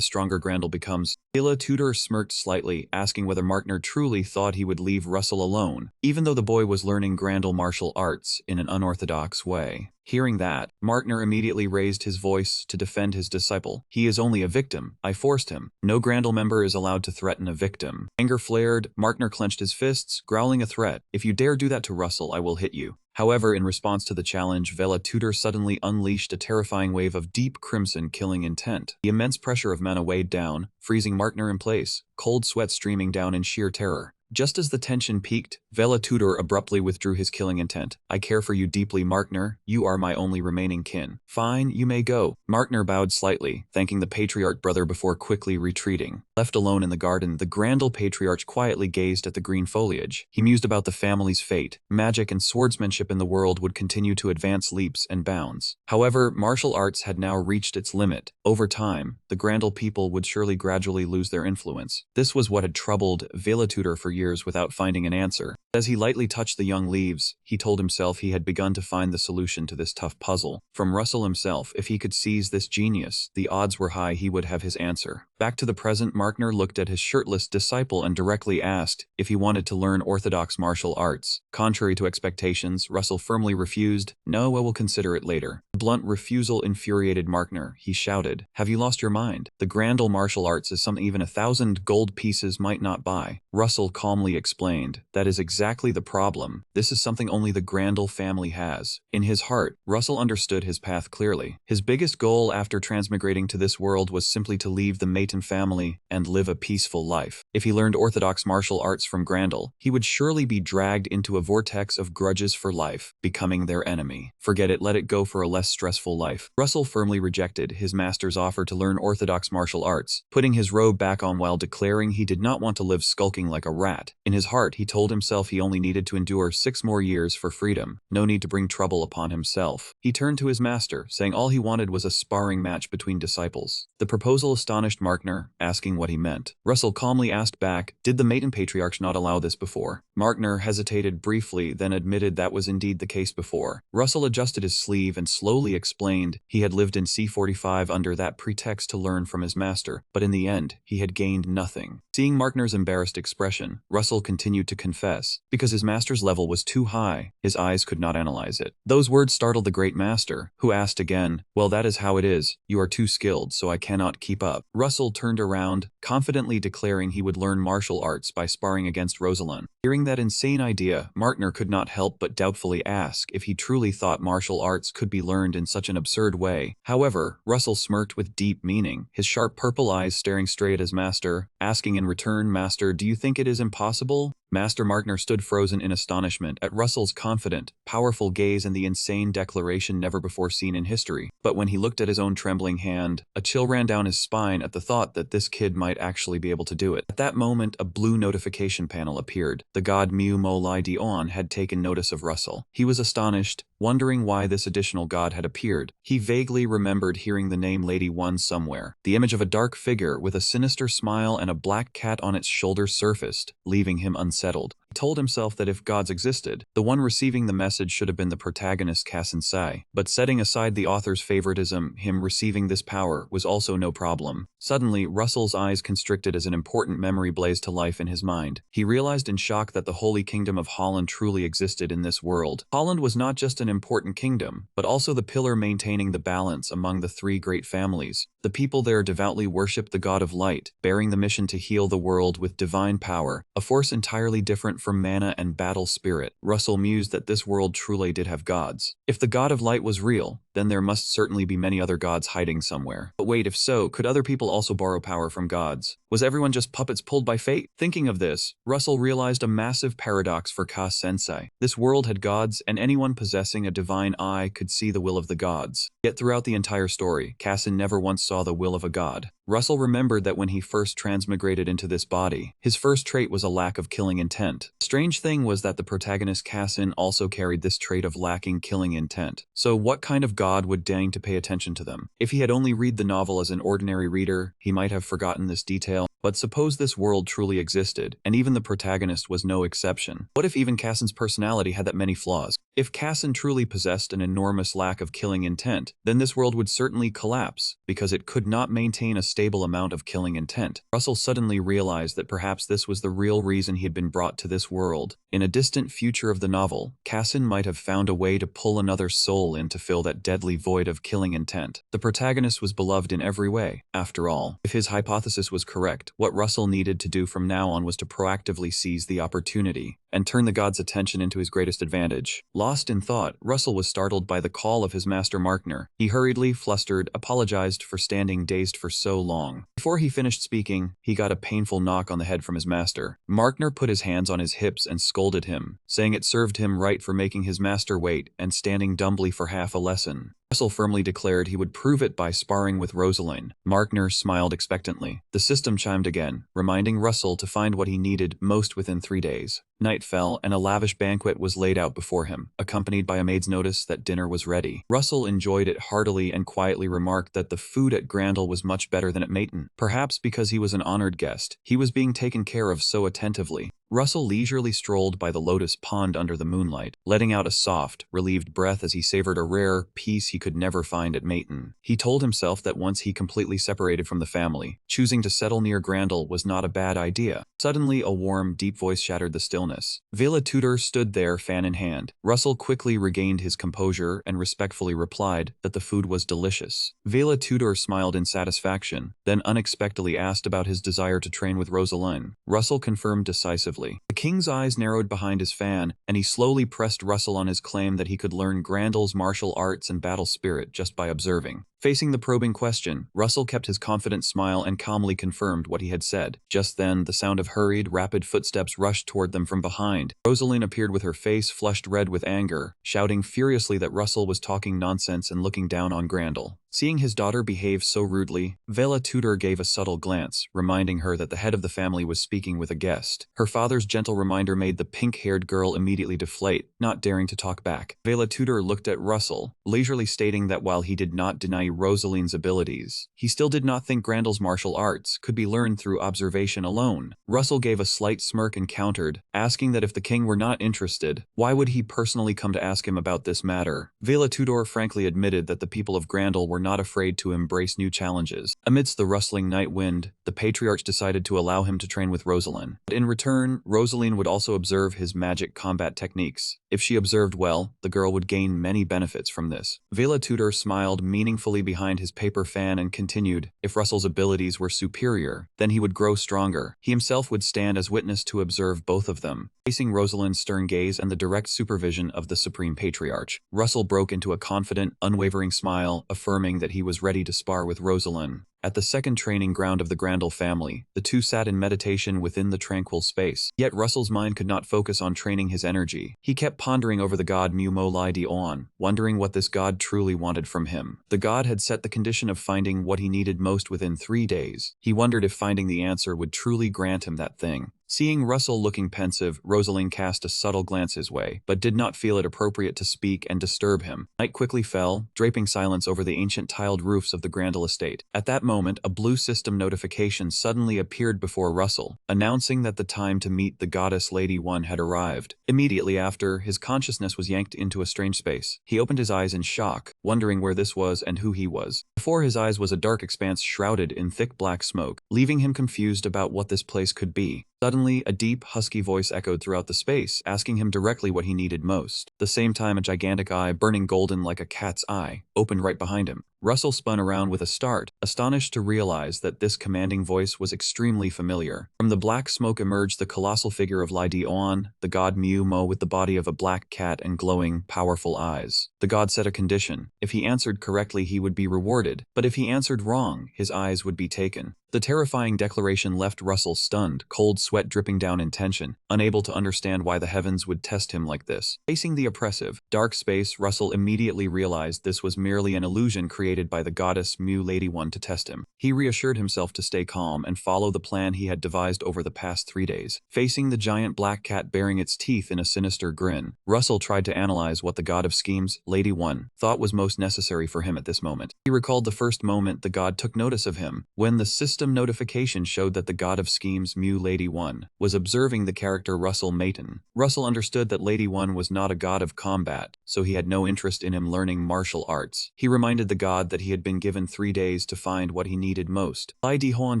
stronger Grandel becomes. Vela Tudor smirked slightly, asking whether Markner truly thought he would leave Russell alone, even though the boy was learning Grandel martial arts in an unorthodox way. Hearing that, Markner immediately raised his voice to defend his disciple. He is only a victim. I forced him. No Grandel member is allowed to threaten a victim. Anger flared, Markner clenched his fists, growling a threat. If you dare do that to Russell, I will hit you. However, in response to the challenge, Vela Tudor suddenly unleashed a terrifying wave of deep crimson killing intent. The immense pressure of mana weighed down, freezing Markner in place, cold sweat streaming down in sheer terror. Just as the tension peaked, Vela Tudor abruptly withdrew his killing intent. I care for you deeply, Markner. You are my only remaining kin. Fine, you may go. Markner bowed slightly, thanking the Patriarch brother before quickly retreating. Left alone in the garden, the Grandel Patriarch quietly gazed at the green foliage. He mused about the family's fate. Magic and swordsmanship in the world would continue to advance leaps and bounds. However, martial arts had now reached its limit. Over time, the Grandel people would surely gradually lose their influence. This was what had troubled Vela Tudor for years without finding an answer. As he lightly touched the young leaves, he told himself he had begun to find the solution to this tough puzzle. From Russell himself, if he could seize this genius, the odds were high he would have his answer. Back to the present, Markner looked at his shirtless disciple and directly asked if he wanted to learn orthodox martial arts. Contrary to expectations, Russell firmly refused. No, I will consider it later. The blunt refusal infuriated Markner. He shouted, have you lost your mind? The Grandel martial arts is something even 1,000 gold pieces might not buy. Russell calmly explained, that is exactly the problem. This is something only the Grandel family has. In his heart, Russell understood his path clearly. His biggest goal after transmigrating to this world was simply to leave the Maton family and live a peaceful life. If he learned orthodox martial arts from Grandel, he would surely be dragged into a vortex of grudges for life, becoming their enemy. Forget it, let it go for a less stressful life. Russell firmly rejected his master's offer to learn orthodox martial arts, putting his robe back on while declaring he did not want to live skulking like a rat. In his heart, he told himself he only needed to endure 6 more years for freedom. No need to bring trouble upon himself. He turned to his master, saying all he wanted was a sparring match between disciples. The proposal astonished Markner, asking what he meant. Russell calmly asked back, did the Maton Patriarchs not allow this before? Markner hesitated briefly, then admitted that was indeed the case before. Russell adjusted his sleeve and slowly explained he had lived in C-45 under that pretext to learn from his master, but in the end, he had gained nothing. Seeing Markner's embarrassed expression, Russell continued to confess, because his master's level was too high, his eyes could not analyze it. Those words startled the great master, who asked again, well, that is how it is. You are too skilled, so I cannot keep up. Russell turned around, confidently declaring he would learn martial arts by sparring against Rosalind. Hearing that insane idea, Markner could not help but doubtfully ask if he truly thought martial arts could be learned learned in such an absurd way. However, Russell smirked with deep meaning, his sharp purple eyes staring straight at his master, asking in return, "Master, do you think it is impossible?" Master Markner stood frozen in astonishment at Russell's confident, powerful gaze and the insane declaration never before seen in history. But when he looked at his own trembling hand, a chill ran down his spine at the thought that this kid might actually be able to do it. At that moment, a blue notification panel appeared. The god Mu Mo Lai Dion had taken notice of Russell. He was astonished, wondering why this additional god had appeared. He vaguely remembered hearing the name Lady One somewhere. The image of a dark figure with a sinister smile and a black cat on its shoulder surfaced, leaving him unsettled. He told himself that if gods existed, the one receiving the message should have been the protagonist Kassen Sai. But setting aside the author's favoritism, him receiving this power was also no problem. Suddenly, Russell's eyes constricted as an important memory blazed to life in his mind. He realized in shock that the Holy Kingdom of Holland truly existed in this world. Holland was not just an important kingdom, but also the pillar maintaining the balance among the three great families. The people there devoutly worshipped the god of light, bearing the mission to heal the world with divine power, a force entirely different from mana and battle spirit. Russell mused that this world truly did have gods. If the god of light was real, then there must certainly be many other gods hiding somewhere. But wait, if so, could other people also borrow power from gods? Was everyone just puppets pulled by fate? Thinking of this, Russell realized a massive paradox for Ka-sensei. This world had gods, and anyone possessing a divine eye could see the will of the gods. Yet throughout the entire story, Kassin never once saw the will of a god. Russell remembered that when he first transmigrated into this body, his first trait was a lack of killing intent. The strange thing was that the protagonist Kassin also carried this trait of lacking killing intent. So what kind of god would deign to pay attention to them? If he had only read the novel as an ordinary reader, he might have forgotten this detail. But suppose this world truly existed, and even the protagonist was no exception. What if even Kassin's personality had that many flaws? If Kassin truly possessed an enormous lack of killing intent, then this world would certainly collapse, because it could not maintain a stable amount of killing intent. Russell suddenly realized that perhaps this was the real reason he had been brought to this world. In a distant future of the novel, Kassin might have found a way to pull another soul in to fill that deadly void of killing intent. The protagonist was beloved in every way. After all, if his hypothesis was correct, what Russell needed to do from now on was to proactively seize the opportunity and turn the god's attention into his greatest advantage. Lost in thought, Russell was startled by the call of his master Markner. He hurriedly, flustered, apologized for standing dazed for so long. Before he finished speaking, he got a painful knock on the head from his master. Markner put his hands on his hips and scolded him, saying it served him right for making his master wait and standing dumbly for half a lesson. Russell firmly declared he would prove it by sparring with Rosaline. Markner smiled expectantly. The system chimed again, reminding Russell to find what he needed most within 3 days. Night fell, and a lavish banquet was laid out before him, accompanied by a maid's notice that dinner was ready. Russell enjoyed it heartily and quietly remarked that the food at Grandel was much better than at Mayton. Perhaps because he was an honored guest, he was being taken care of so attentively. Russell leisurely strolled by the lotus pond under the moonlight, letting out a soft, relieved breath as he savored a rare peace he could never find at Mayton. He told himself that once he completely separated from the family, choosing to settle near Grandel was not a bad idea. Suddenly, a warm, deep voice shattered the stillness. Vela Tudor stood there, fan in hand. Russell quickly regained his composure and respectfully replied that the food was delicious. Vela Tudor smiled in satisfaction, then unexpectedly asked about his desire to train with Rosaline. Russell confirmed decisively. The king's eyes narrowed behind his fan, and he slowly pressed Russell on his claim that he could learn Grandel's martial arts and battle spirit just by observing. Facing the probing question, Russell kept his confident smile and calmly confirmed what he had said. Just then, the sound of hurried, rapid footsteps rushed toward them from behind. Rosaline appeared with her face flushed red with anger, shouting furiously that Russell was talking nonsense and looking down on Grandel. Seeing his daughter behave so rudely, Vela Tudor gave a subtle glance, reminding her that the head of the family was speaking with a guest. Her father's gentle reminder made the pink-haired girl immediately deflate, not daring to talk back. Vela Tudor looked at Russell, leisurely stating that while he did not deny Rosaline's abilities, he still did not think Grandel's martial arts could be learned through observation alone. Russell gave a slight smirk and countered, asking that if the king were not interested, why would he personally come to ask him about this matter? Vela Tudor frankly admitted that the people of Grandel were not afraid to embrace new challenges. Amidst the rustling night wind, the patriarch decided to allow him to train with Rosaline. But in return, Rosaline would also observe his magic combat techniques. If she observed well, the girl would gain many benefits from this. Vela Tudor smiled meaningfully behind his paper fan and continued, if Russell's abilities were superior, then he would grow stronger. He himself would stand as witness to observe both of them. Facing Rosalind's stern gaze and the direct supervision of the Supreme Patriarch, Russell broke into a confident, unwavering smile, affirming that he was ready to spar with Rosalind. At the second training ground of the Grandel family, the two sat in meditation within the tranquil space. Yet Russell's mind could not focus on training his energy. He kept pondering over the god Mu Mo Lai Di On, wondering what this god truly wanted from him. The god had set the condition of finding what he needed most within 3 days. He wondered if finding the answer would truly grant him that thing. Seeing Russell looking pensive, Rosalind cast a subtle glance his way, but did not feel it appropriate to speak and disturb him. Night quickly fell, draping silence over the ancient tiled roofs of the Grandel estate. At that moment, a blue system notification suddenly appeared before Russell, announcing that the time to meet the goddess Lady One had arrived. Immediately after, his consciousness was yanked into a strange space. He opened his eyes in shock, wondering where this was and who he was. Before his eyes was a dark expanse shrouded in thick black smoke, leaving him confused about what this place could be. Suddenly, a deep, husky voice echoed throughout the space, asking him directly what he needed most. At the same time, a gigantic eye, burning golden like a cat's eye, opened right behind him. Russell spun around with a start, astonished to realize that this commanding voice was extremely familiar. From the black smoke emerged the colossal figure of Lai Di On, the god Mu Mo with the body of a black cat and glowing, powerful eyes. The god set a condition. If he answered correctly, he would be rewarded, but if he answered wrong, his eyes would be taken. The terrifying declaration left Russell stunned, cold sweat dripping down in tension, unable to understand why the heavens would test him like this. Facing the oppressive, dark space, Russell immediately realized this was merely an illusion created by the goddess Mu Lady One to test him. He reassured himself to stay calm and follow the plan he had devised over the past 3 days. Facing the giant black cat baring its teeth in a sinister grin, Russell tried to analyze what the god of schemes, Lady One, thought was most necessary for him at this moment. He recalled the first moment the god took notice of him, when the system notification showed that the god of schemes Mu Lady One was observing the character Russell Mayton. Russell understood that Lady One was not a god of combat, so he had no interest in him learning martial arts. He reminded the god that he had been given 3 days to find what he needed most. Lai Di Hoan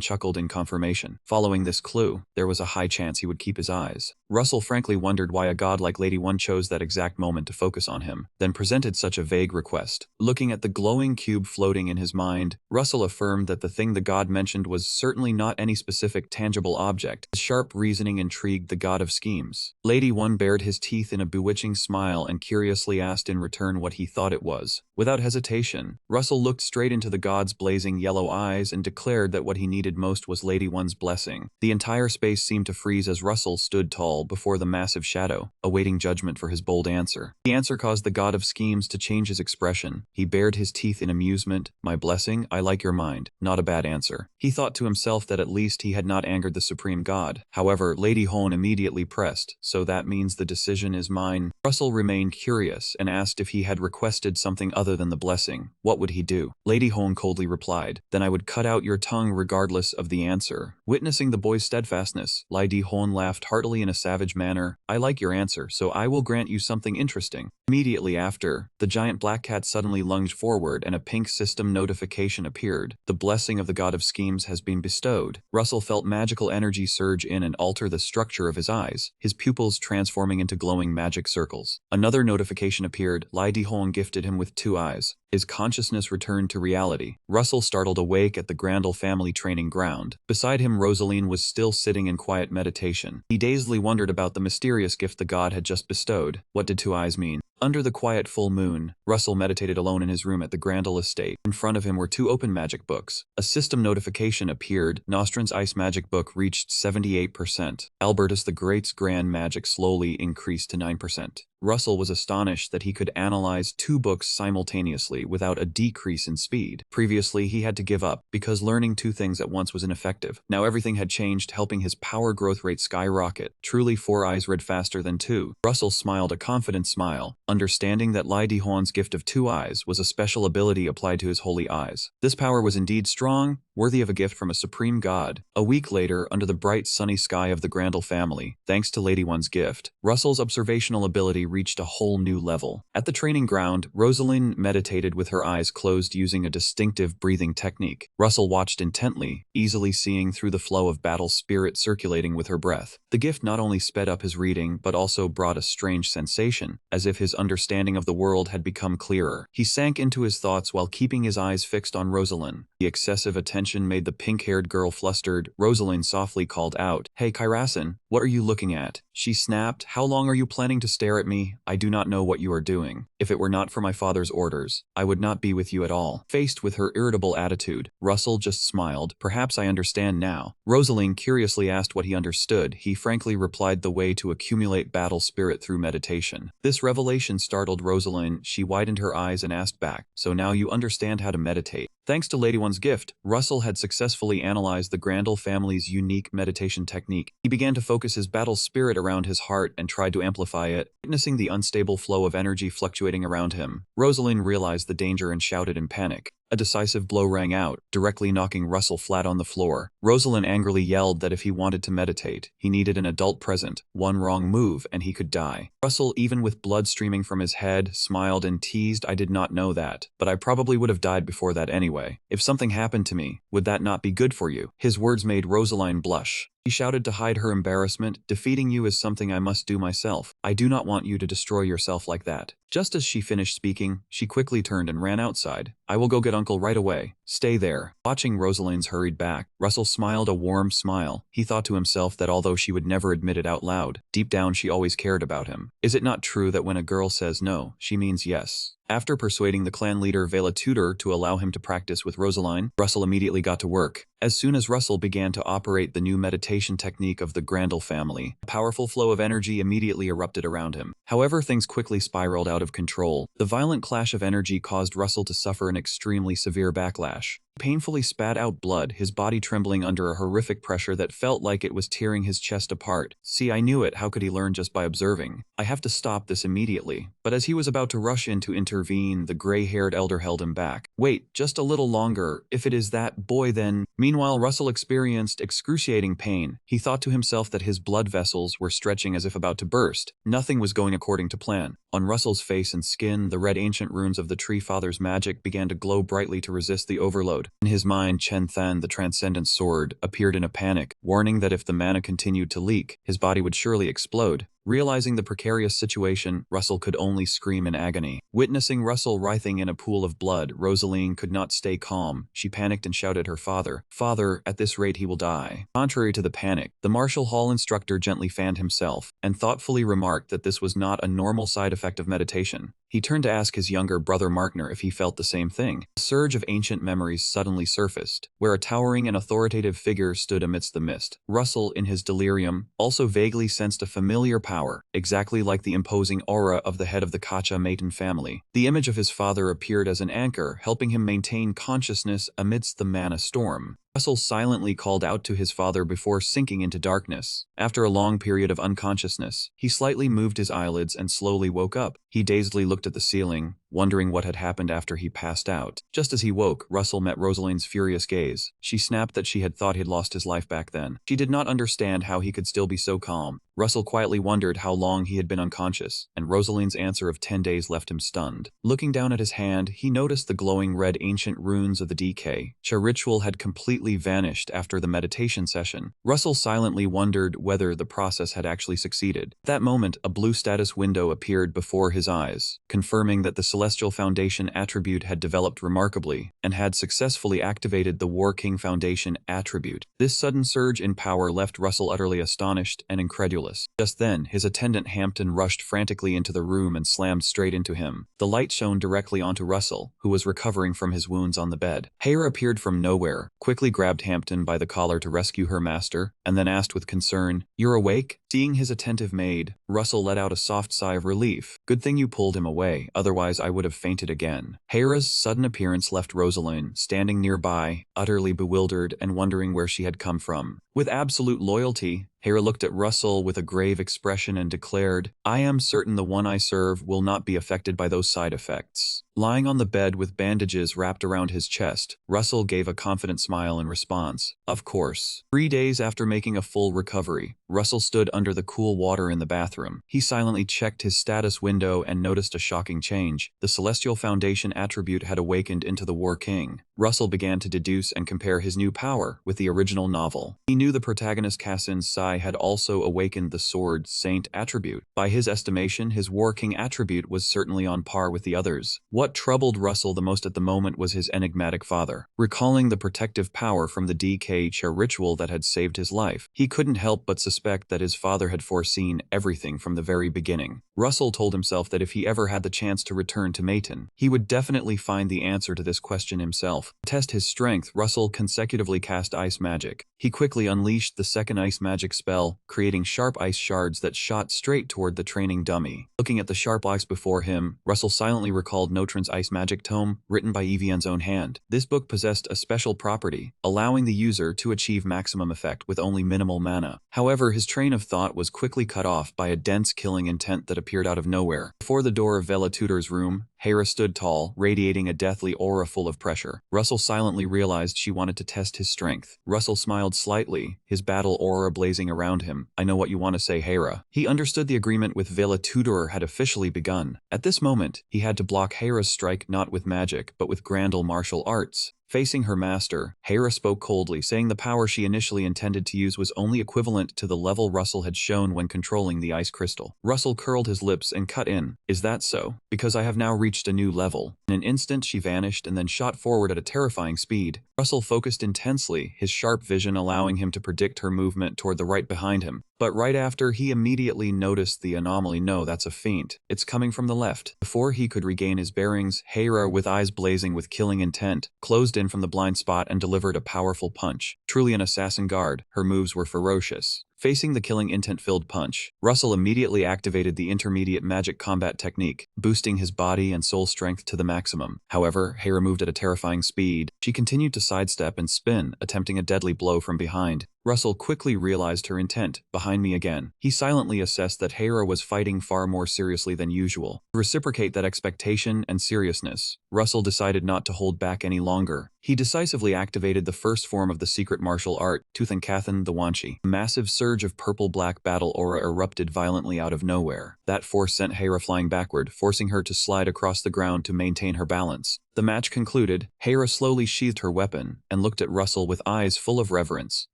chuckled in confirmation. Following this clue, there was a high chance he would keep his eyes. Russell frankly wondered why a god like Lady One chose that exact moment to focus on him, then presented such a vague request. Looking at the glowing cube floating in his mind, Russell affirmed that the thing the god mentioned was certainly not any specific tangible object. His sharp reasoning intrigued the god of schemes. Lady One bared his teeth in a bewitching smile and curiously asked in return what he thought it was. Without hesitation, Russell looked straight into the god's blazing yellow eyes and declared that what he needed most was Lady One's blessing. The entire space seemed to freeze as Russell stood tall before the massive shadow, awaiting judgment for his bold answer. The answer caused the god of schemes to change his expression. He bared his teeth in amusement. My blessing? I like your mind. Not a bad answer. He thought to himself that at least he had not angered the supreme god. However, Lady Hoan immediately pressed, so that means the decision is mine. Russell remained curious and asked if he had requested something other than the blessing. What would he do? Lady Hoan coldly replied, then I would cut out your tongue regardless of the answer. Witnessing the boy's steadfastness, Lady Hoan laughed heartily in a savage manner. I like your answer, so I will grant you something interesting. Immediately after, the giant black cat suddenly lunged forward and a pink system notification appeared. The blessing of the god of schemes has been bestowed. Russell felt magical energy surge in and alter the structure of his eyes, his pupils transforming into glowing magic circles. Another notification appeared. Lai Di Hoan gifted him with 2 eyes. His consciousness returned to reality. Russell startled awake at the Grandel family training ground. Beside him, Rosaline was still sitting in quiet meditation. He dazedly wondered about the mysterious gift the god had just bestowed. What did 2 eyes mean? Under the quiet full moon, Russell meditated alone in his room at the Grandel estate. In front of him were 2 open magic books. A system notification appeared. Nostrin's ice magic book reached 78%. Albertus the Great's grand magic slowly increased to 9%. Russell was astonished that he could analyze 2 books simultaneously without a decrease in speed. Previously, he had to give up because learning 2 things at once was ineffective. Now everything had changed, helping his power growth rate skyrocket. Truly 4 eyes read faster than 2. Russell smiled a confident smile, understanding that Lai Di Hoan's gift of 2 eyes was a special ability applied to his holy eyes. This power was indeed strong, worthy of a gift from a supreme god. A week later, under the bright sunny sky of the Grandel family, thanks to Lady One's gift, Russell's observational ability reached a whole new level. At the training ground, Rosalind meditated with her eyes closed using a distinctive breathing technique. Russell watched intently, easily seeing through the flow of battle spirit circulating with her breath. The gift not only sped up his reading but also brought a strange sensation, as if his understanding of the world had become clearer. He sank into his thoughts while keeping his eyes fixed on Rosalind. The excessive attention made the pink-haired girl flustered. Rosalind softly called out, "Hey Kyrasin, what are you looking at?" She snapped, "How long are you planning to stare at me? I do not know what you are doing. If it were not for my father's orders, I would not be with you at all." Faced with her irritable attitude, Russell just smiled. "Perhaps I understand now." Rosalind curiously asked what he understood. He frankly replied the way to accumulate battle spirit through meditation. This revelation startled Rosalind. She widened her eyes and asked back, "So now you understand how to meditate?" Thanks to Lady One's gift, Russell had successfully analyzed the Grandel family's unique meditation technique. He began to focus his battle spirit around his heart and tried to amplify it. Witnessing the unstable flow of energy fluctuating around him, Rosalind realized the danger and shouted in panic. A decisive blow rang out, directly knocking Russell flat on the floor. Rosalind angrily yelled that if he wanted to meditate, he needed an adult present. One wrong move and he could die. Russell, even with blood streaming from his head, smiled and teased, "I did not know that, but I probably would have died before that anyway. If something happened to me, would that not be good for you?" His words made Rosalind blush. She shouted to hide her embarrassment, "Defeating you is something I must do myself. I do not want you to destroy yourself like that." Just as she finished speaking, she quickly turned and ran outside. "I will go get Uncle right away. Stay there." Watching Rosalind's hurried back, Russell smiled a warm smile. He thought to himself that although she would never admit it out loud, deep down she always cared about him. Is it not true that when a girl says no, she means yes? After persuading the clan leader Vela Tudor to allow him to practice with Rosalind, Russell immediately got to work. As soon as Russell began to operate the new meditation technique of the Grandel family, a powerful flow of energy immediately erupted around him. However, things quickly spiraled out of control. The violent clash of energy caused Russell to suffer an extremely severe backlash. He painfully spat out blood, his body trembling under a horrific pressure that felt like it was tearing his chest apart. "See, I knew it. How could he learn just by observing? I have to stop this immediately." But as he was about to rush in to intervene, the gray-haired elder held him back. "Wait, just a little longer. If it is that boy, then..." Meanwhile, Russell experienced excruciating pain. He thought to himself that his blood vessels were stretching as if about to burst. Nothing was going according to plan. On Russell's face and skin, the red ancient runes of the Tree Father's magic began to glow brightly to resist the overload. In his mind, Chen Than, the transcendent sword, appeared in a panic, warning that if the mana continued to leak, his body would surely explode. Realizing the precarious situation, Russell could only scream in agony. Witnessing Russell writhing in a pool of blood, Rosalind could not stay calm. She panicked and shouted her father, "Father, at this rate he will die." Contrary to the panic, the martial hall instructor gently fanned himself and thoughtfully remarked that this was not a normal side effect of meditation. He turned to ask his younger brother Markner if he felt the same thing. A surge of ancient memories suddenly surfaced, where a towering and authoritative figure stood amidst the mist. Russell, in his delirium, also vaguely sensed a familiar power, exactly like the imposing aura of the head of the Kacha Maiden family. The image of his father appeared as an anchor, helping him maintain consciousness amidst the mana storm. Russell silently called out to his father before sinking into darkness. After a long period of unconsciousness, he slightly moved his eyelids and slowly woke up. He dazedly looked at the ceiling, wondering what had happened after he passed out. Just as he woke, Russell met Rosalind's furious gaze. She snapped that she had thought he'd lost his life back then. She did not understand how he could still be so calm. Russell quietly wondered how long he had been unconscious, and Rosalind's answer of 10 days left him stunned. Looking down at his hand, he noticed the glowing red ancient runes of the DK. Cha ritual had completely vanished after the meditation session. Russell silently wondered whether the process had actually succeeded. At that moment, a blue status window appeared before his eyes, confirming that the Celestial Foundation attribute had developed remarkably and had successfully activated the War King Foundation attribute. This sudden surge in power left Russell utterly astonished and incredulous. Just then, his attendant Hampton rushed frantically into the room and slammed straight into him. The light shone directly onto Russell, who was recovering from his wounds on the bed. Hera appeared from nowhere, quickly grabbed Hampton by the collar to rescue her master, and then asked with concern, "You're awake?" Seeing his attentive maid, Russell let out a soft sigh of relief. Good thing you pulled him away, otherwise I would have fainted again. Hera's sudden appearance left Rosalind standing nearby, utterly bewildered and wondering where she had come from. With absolute loyalty, Hera looked at Russell with a grave expression and declared, "I am certain the one I serve will not be affected by those side effects." Lying on the bed with bandages wrapped around his chest, Russell gave a confident smile in response. Of course. 3 days after making a full recovery, Russell stood under the cool water in the bathroom. He silently checked his status window and noticed a shocking change. The Celestial Foundation attribute had awakened into the War King. Russell began to deduce and compare his new power with the original novel. He knew the protagonist Kassin Sai had also awakened the Sword Saint attribute. By his estimation, his War King attribute was certainly on par with the others. What troubled Russell the most at the moment was his enigmatic father. Recalling the protective power from the DK chair ritual that had saved his life, he couldn't help but suspect that his father had foreseen everything from the very beginning. Russell told himself that if he ever had the chance to return to Mayton, he would definitely find the answer to this question himself. To test his strength, Russell consecutively cast ice magic. He quickly unleashed the second ice magic spell, creating sharp ice shards that shot straight toward the training dummy. Looking at the sharp ice before him, Russell silently recalled Notran's ice magic tome, written by Evian's own hand. This book possessed a special property, allowing the user to achieve maximum effect with only minimal mana. However, his train of thought was quickly cut off by a dense killing intent that appeared out of nowhere. Before the door of Vela Tudor's room, Hera stood tall, radiating a deathly aura full of pressure. Russell silently realized she wanted to test his strength. Russell smiled slightly, his battle aura blazing around him. "I know what you want to say, Hera." He understood the agreement with Vela Tudor had officially begun. At this moment, he had to block Hera's strike not with magic, but with Grandal martial arts. Facing her master, Hera spoke coldly, saying the power she initially intended to use was only equivalent to the level Russell had shown when controlling the ice crystal. Russell curled his lips and cut in. "Is that so? Because I have now reached a new level." In an instant, she vanished and then shot forward at a terrifying speed. Russell focused intensely, his sharp vision allowing him to predict her movement toward the right behind him. But right after, he immediately noticed the anomaly. "No, that's a feint. It's coming from the left." Before he could regain his bearings, Hera, with eyes blazing with killing intent, closed in from the blind spot and delivered a powerful punch. Truly an assassin guard, her moves were ferocious. Facing the killing intent-filled punch, Russell immediately activated the intermediate magic combat technique, boosting his body and soul strength to the maximum. However, Hera moved at a terrifying speed. She continued to sidestep and spin, attempting a deadly blow from behind. Russell quickly realized her intent. "Behind me again." He silently assessed that Hera was fighting far more seriously than usual. To reciprocate that expectation and seriousness, Russell decided not to hold back any longer. He decisively activated the first form of the secret martial art, Tuthankathan the Wanchi. A massive surge of purple-black battle aura erupted violently out of nowhere. That force sent Hera flying backward, forcing her to slide across the ground to maintain her balance. The match concluded, Hera slowly sheathed her weapon and looked at Russell with eyes full of reverence.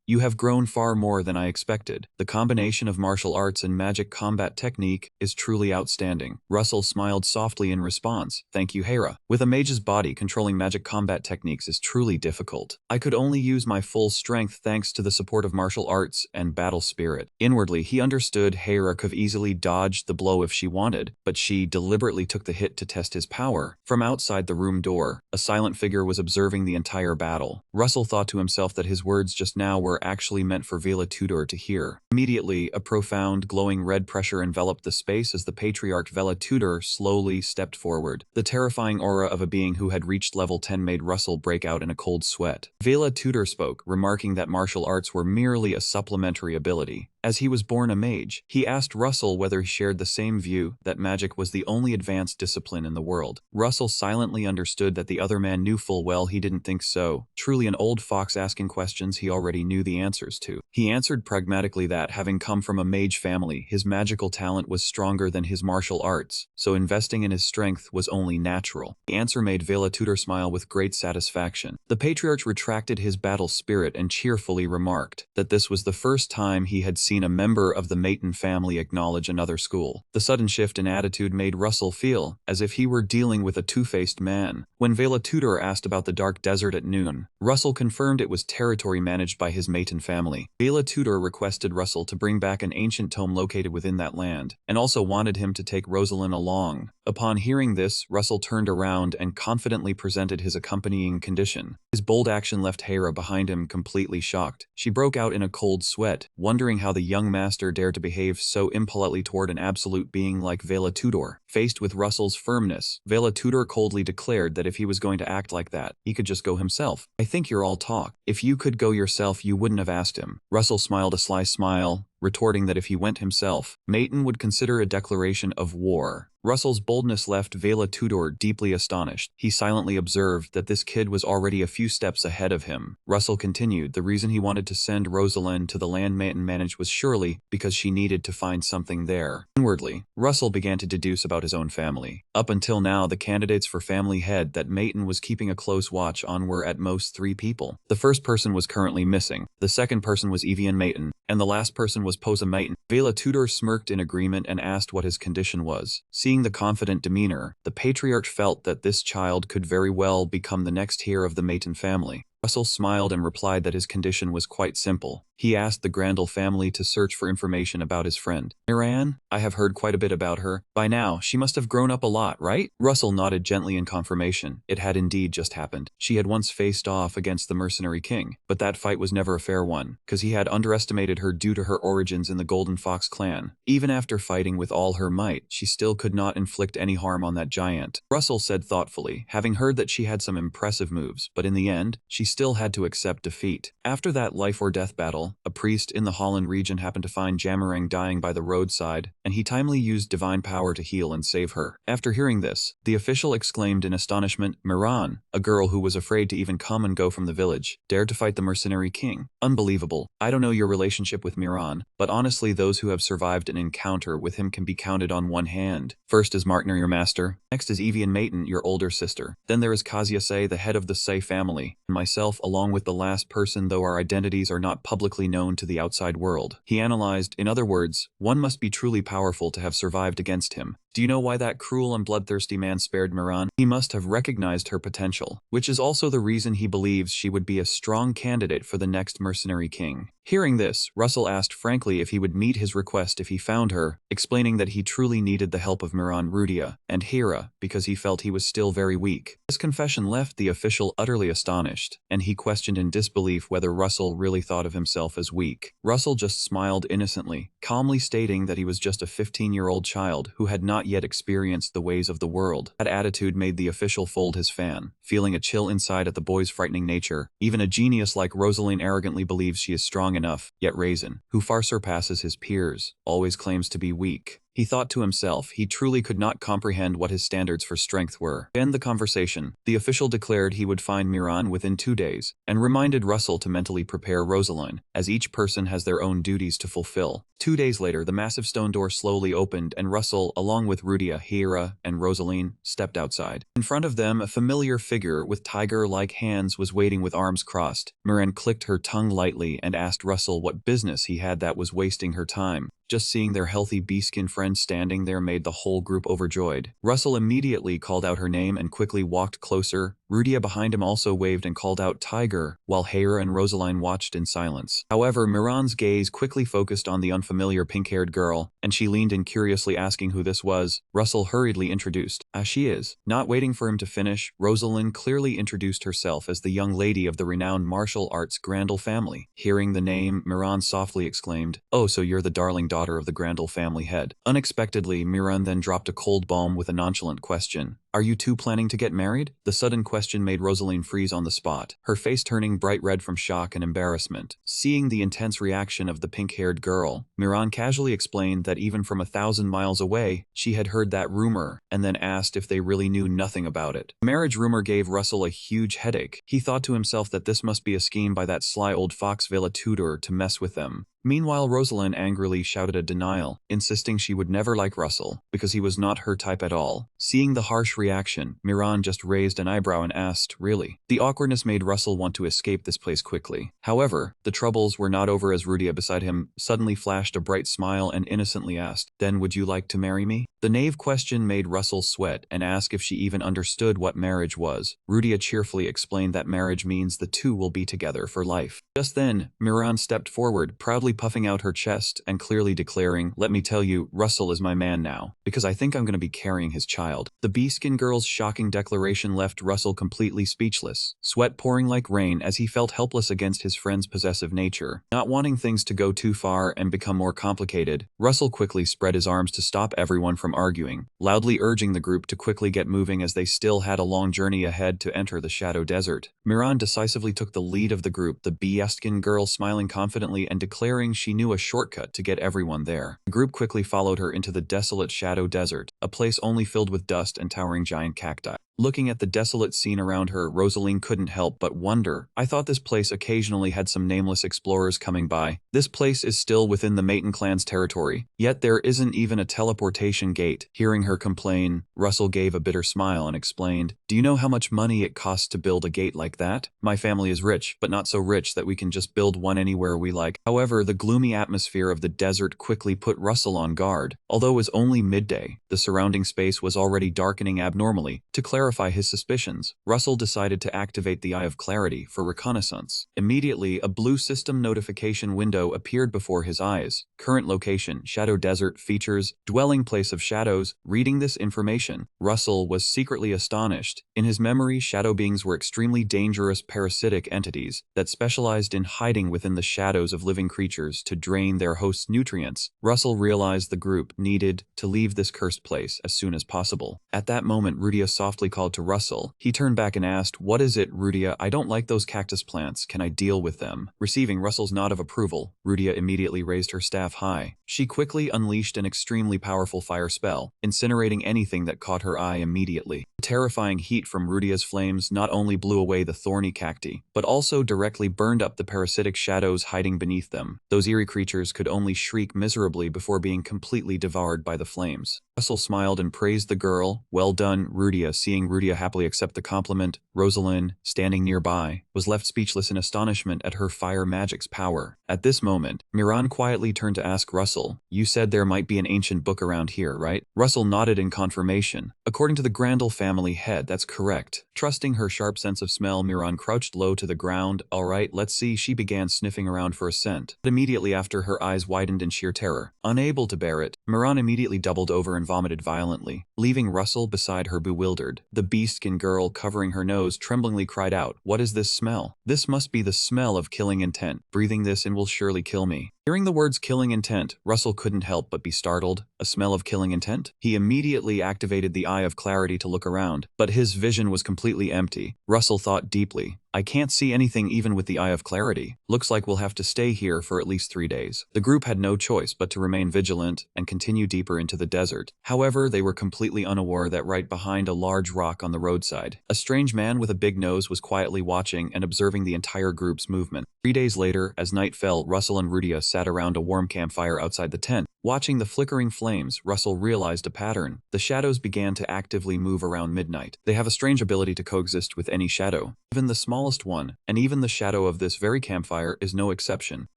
"You have grown far more than I expected. The combination of martial arts and magic combat technique is truly outstanding." Russell smiled softly in response. "Thank you, Hera. With a mage's body, controlling magic combat techniques is truly difficult. I could only use my full strength thanks to the support of martial arts and battle spirit." Inwardly, he understood Hera could easily dodge the blow if she wanted, but she deliberately took the hit to test his power. From outside the room door, a silent figure was observing the entire battle. Russell thought to himself that his words just now were actually meant for Vela Tudor to hear. Immediately, a profound, glowing red pressure enveloped the space as the patriarch Vela Tudor slowly stepped forward. The terrifying aura of a being who had reached level 10 made Russell break out in a cold sweat. Vela Tudor spoke, remarking that martial arts were merely a supplementary ability. As he was born a mage, he asked Russell whether he shared the same view, that magic was the only advanced discipline in the world. Russell silently understood that the other man knew full well he didn't think so. Truly an old fox asking questions he already knew the answers to. He answered pragmatically that, having come from a mage family, his magical talent was stronger than his martial arts, so investing in his strength was only natural. The answer made Vela Tudor smile with great satisfaction. The patriarch retracted his battle spirit and cheerfully remarked that this was the first time he had seen a member of the Mayton family acknowledge another school. The sudden shift in attitude made Russell feel as if he were dealing with a two-faced man. When Vela Tudor asked about the dark desert at noon, Russell confirmed it was territory managed by his Mayton family. Vela Tudor requested Russell to bring back an ancient tome located within that land, and also wanted him to take Rosalind along. Upon hearing this, Russell turned around and confidently presented his accompanying condition. His bold action left Hera behind him completely shocked. She broke out in a cold sweat, wondering how the the young master dared to behave so impolitely toward an absolute being like Vela Tudor. Faced with Russell's firmness, Vela Tudor coldly declared that if he was going to act like that, he could just go himself. I think you're all talk. If you could go yourself, you wouldn't have asked him. Russell smiled a sly smile, retorting that if he went himself, Mayton would consider a declaration of war. Russell's boldness left Vela Tudor deeply astonished. He silently observed that this kid was already a few steps ahead of him. Russell continued, the reason he wanted to send Rosalind to the land Mayton managed was surely because she needed to find something there. Inwardly, Russell began to deduce about his own family. Up until now, the candidates for family head that Mayton was keeping a close watch on were at most 3 people. The first person was currently missing, the second person was Evian Mayton, and the last person was Posa Mayton. Vela Tudor smirked in agreement and asked what his condition was. Seeing the confident demeanor, the patriarch felt that this child could very well become the next heir of the Mayton family. Russell smiled and replied that his condition was quite simple. He asked the Grandel family to search for information about his friend. Miran? I have heard quite a bit about her. By now, she must have grown up a lot, right? Russell nodded gently in confirmation. It had indeed just happened. She had once faced off against the mercenary king, but that fight was never a fair one, because he had underestimated her due to her origins in the Golden Fox clan. Even after fighting with all her might, she still could not inflict any harm on that giant. Russell said thoughtfully, having heard that she had some impressive moves, but in the end, she still had to accept defeat. After that life-or-death battle, a priest in the Holland region happened to find Jamarang dying by the roadside, and he timely used divine power to heal and save her. After hearing this, the official exclaimed in astonishment, Miran, a girl who was afraid to even come and go from the village, dared to fight the mercenary king. Unbelievable. I don't know your relationship with Miran, but honestly those who have survived an encounter with him can be counted on one hand. First is Martner, your master. Next is Evian Mayton, your older sister. Then there is Kazia Say, the head of the Say family, and myself along with the last person, though our identities are not publicly known to the outside world. He analyzed, in other words, one must be truly powerful to have survived against him. Do you know why that cruel and bloodthirsty man spared Miran? He must have recognized her potential, which is also the reason he believes she would be a strong candidate for the next mercenary king. Hearing this, Russell asked frankly if he would meet his request if he found her, explaining that he truly needed the help of Miran, Rudia, and Hera because he felt he was still very weak. This confession left the official utterly astonished, and he questioned in disbelief whether Russell really thought of himself as weak. Russell just smiled innocently, calmly stating that he was just a 15-year-old child who had not yet experienced the ways of the world. That attitude made the official fold his fan, feeling a chill inside at the boy's frightening nature. Even a genius like Rosalind arrogantly believes she is strong enough, yet Raisin, who far surpasses his peers, always claims to be weak. He thought to himself he truly could not comprehend what his standards for strength were. To end the conversation, the official declared he would find Miran within 2 days, and reminded Russell to mentally prepare Rosalind, as each person has their own duties to fulfill. 2 days later, the massive stone door slowly opened and Russell, along with Rudia, Hera, and Rosaline, stepped outside. In front of them, a familiar figure with tiger-like hands was waiting with arms crossed. Miran clicked her tongue lightly and asked Russell what business he had that was wasting her time. Just seeing their healthy beaskin friend standing there made the whole group overjoyed. Russell immediately called out her name and quickly walked closer. Rudia behind him also waved and called out Tiger, while Hera and Rosaline watched in silence. However, Miran's gaze quickly focused on the unfamiliar pink-haired girl, and she leaned in curiously asking who this was. Russell hurriedly introduced, "As she is." Not waiting for him to finish, Rosaline clearly introduced herself as the young lady of the renowned martial arts Grandel family. Hearing the name, Miran softly exclaimed, "Oh, so you're the darling daughter of the Grandel family head." Unexpectedly, Miran then dropped a cold bomb with a nonchalant question. "Are you two planning to get married?" The sudden question made Rosaline freeze on the spot, her face turning bright red from shock and embarrassment. Seeing the intense reaction of the pink-haired girl, Miran casually explained that even from 1,000 miles away, she had heard that rumor, and then asked if they really knew nothing about it. The marriage rumor gave Russell a huge headache. He thought to himself that this must be a scheme by that sly old fox Vela Tudor to mess with them. Meanwhile, Rosalind angrily shouted a denial, insisting she would never like Russell, because he was not her type at all. Seeing the harsh reaction, Miran just raised an eyebrow and asked, "Really?" The awkwardness made Russell want to escape this place quickly. However, the troubles were not over as Rudia beside him suddenly flashed a bright smile and innocently asked, "Then would you like to marry me?" The naive question made Russell sweat and ask if she even understood what marriage was. Rudia cheerfully explained that marriage means the two will be together for life. Just then, Miran stepped forward, proudly slowly puffing out her chest and clearly declaring, "Let me tell you, Russell is my man now, because I think I'm going to be carrying his child." The bee-skin girl's shocking declaration left Russell completely speechless, sweat pouring like rain as he felt helpless against his friend's possessive nature. Not wanting things to go too far and become more complicated, Russell quickly spread his arms to stop everyone from arguing, loudly urging the group to quickly get moving as they still had a long journey ahead to enter the Shadow Desert. Miran decisively took the lead of the group, the bee-skin girl smiling confidently and declaring she knew a shortcut to get everyone there. The group quickly followed her into the desolate Shadow Desert, a place only filled with dust and towering giant cacti. Looking at the desolate scene around her, Rosaline couldn't help but wonder, "I thought this place occasionally had some nameless explorers coming by. This place is still within the Maton clan's territory, yet there isn't even a teleportation gate." Hearing her complain, Russell gave a bitter smile and explained, "Do you know how much money it costs to build a gate like that? My family is rich, but not so rich that we can just build one anywhere we like." However, the gloomy atmosphere of the desert quickly put Russell on guard. Although it was only midday, the surrounding space was already darkening abnormally. To clarify his suspicions, Russell decided to activate the Eye of Clarity for reconnaissance. Immediately, a blue system notification window appeared before his eyes. Current location, Shadow Desert, features dwelling place of shadows. Reading this information, Russell was secretly astonished. In his memory, shadow beings were extremely dangerous parasitic entities that specialized in hiding within the shadows of living creatures to drain their host's nutrients. Russell realized the group needed to leave this cursed place as soon as possible. At that moment, Rudia softly called to Russell. He turned back and asked, "What is it, Rudia? I don't like those cactus plants. Can I deal with them?" Receiving Russell's nod of approval, Rudia immediately raised her staff high. She quickly unleashed an extremely powerful fire spell, incinerating anything that caught her eye immediately. The terrifying heat from Rudia's flames not only blew away the thorny cacti, but also directly burned up the parasitic shadows hiding beneath them. Those eerie creatures could only shriek miserably before being completely devoured by the flames. Russell smiled and praised the girl. "Well done, Rudia." Seeing Rudia happily accept the compliment, Rosalind, standing nearby, was left speechless in astonishment at her fire magic's power. At this moment, Miran quietly turned to ask Russell, "You said there might be an ancient book around here, right?" Russell nodded in confirmation. "According to the Grandel family head, that's correct." Trusting her sharp sense of smell, Miran crouched low to the ground. "All right, let's see." She began sniffing around for a scent. But immediately after, her eyes widened in sheer terror. Unable to bear it, Miran immediately doubled over and vomited violently, leaving Russell beside her bewildered. The bee-skin girl, covering her nose, tremblingly cried out, "What is this smell? This must be the smell of killing intent. Breathing this in will surely kill me." Hearing the words killing intent, Russell couldn't help but be startled. A smell of killing intent? He immediately activated the Eye of Clarity to look around, but his vision was completely empty. Russell thought deeply, "I can't see anything even with the Eye of Clarity. Looks like we'll have to stay here for at least 3 days." The group had no choice but to remain vigilant and continue deeper into the desert. However, they were completely unaware that right behind a large rock on the roadside, a strange man with a big nose was quietly watching and observing the entire group's movement. 3 days later, as night fell, Russell and Rudia sat around a warm campfire outside the tent. Watching the flickering flames, Russell realized a pattern. The shadows began to actively move around midnight. They have a strange ability to coexist with any shadow, even the smallest one, and even the shadow of this very campfire is no exception.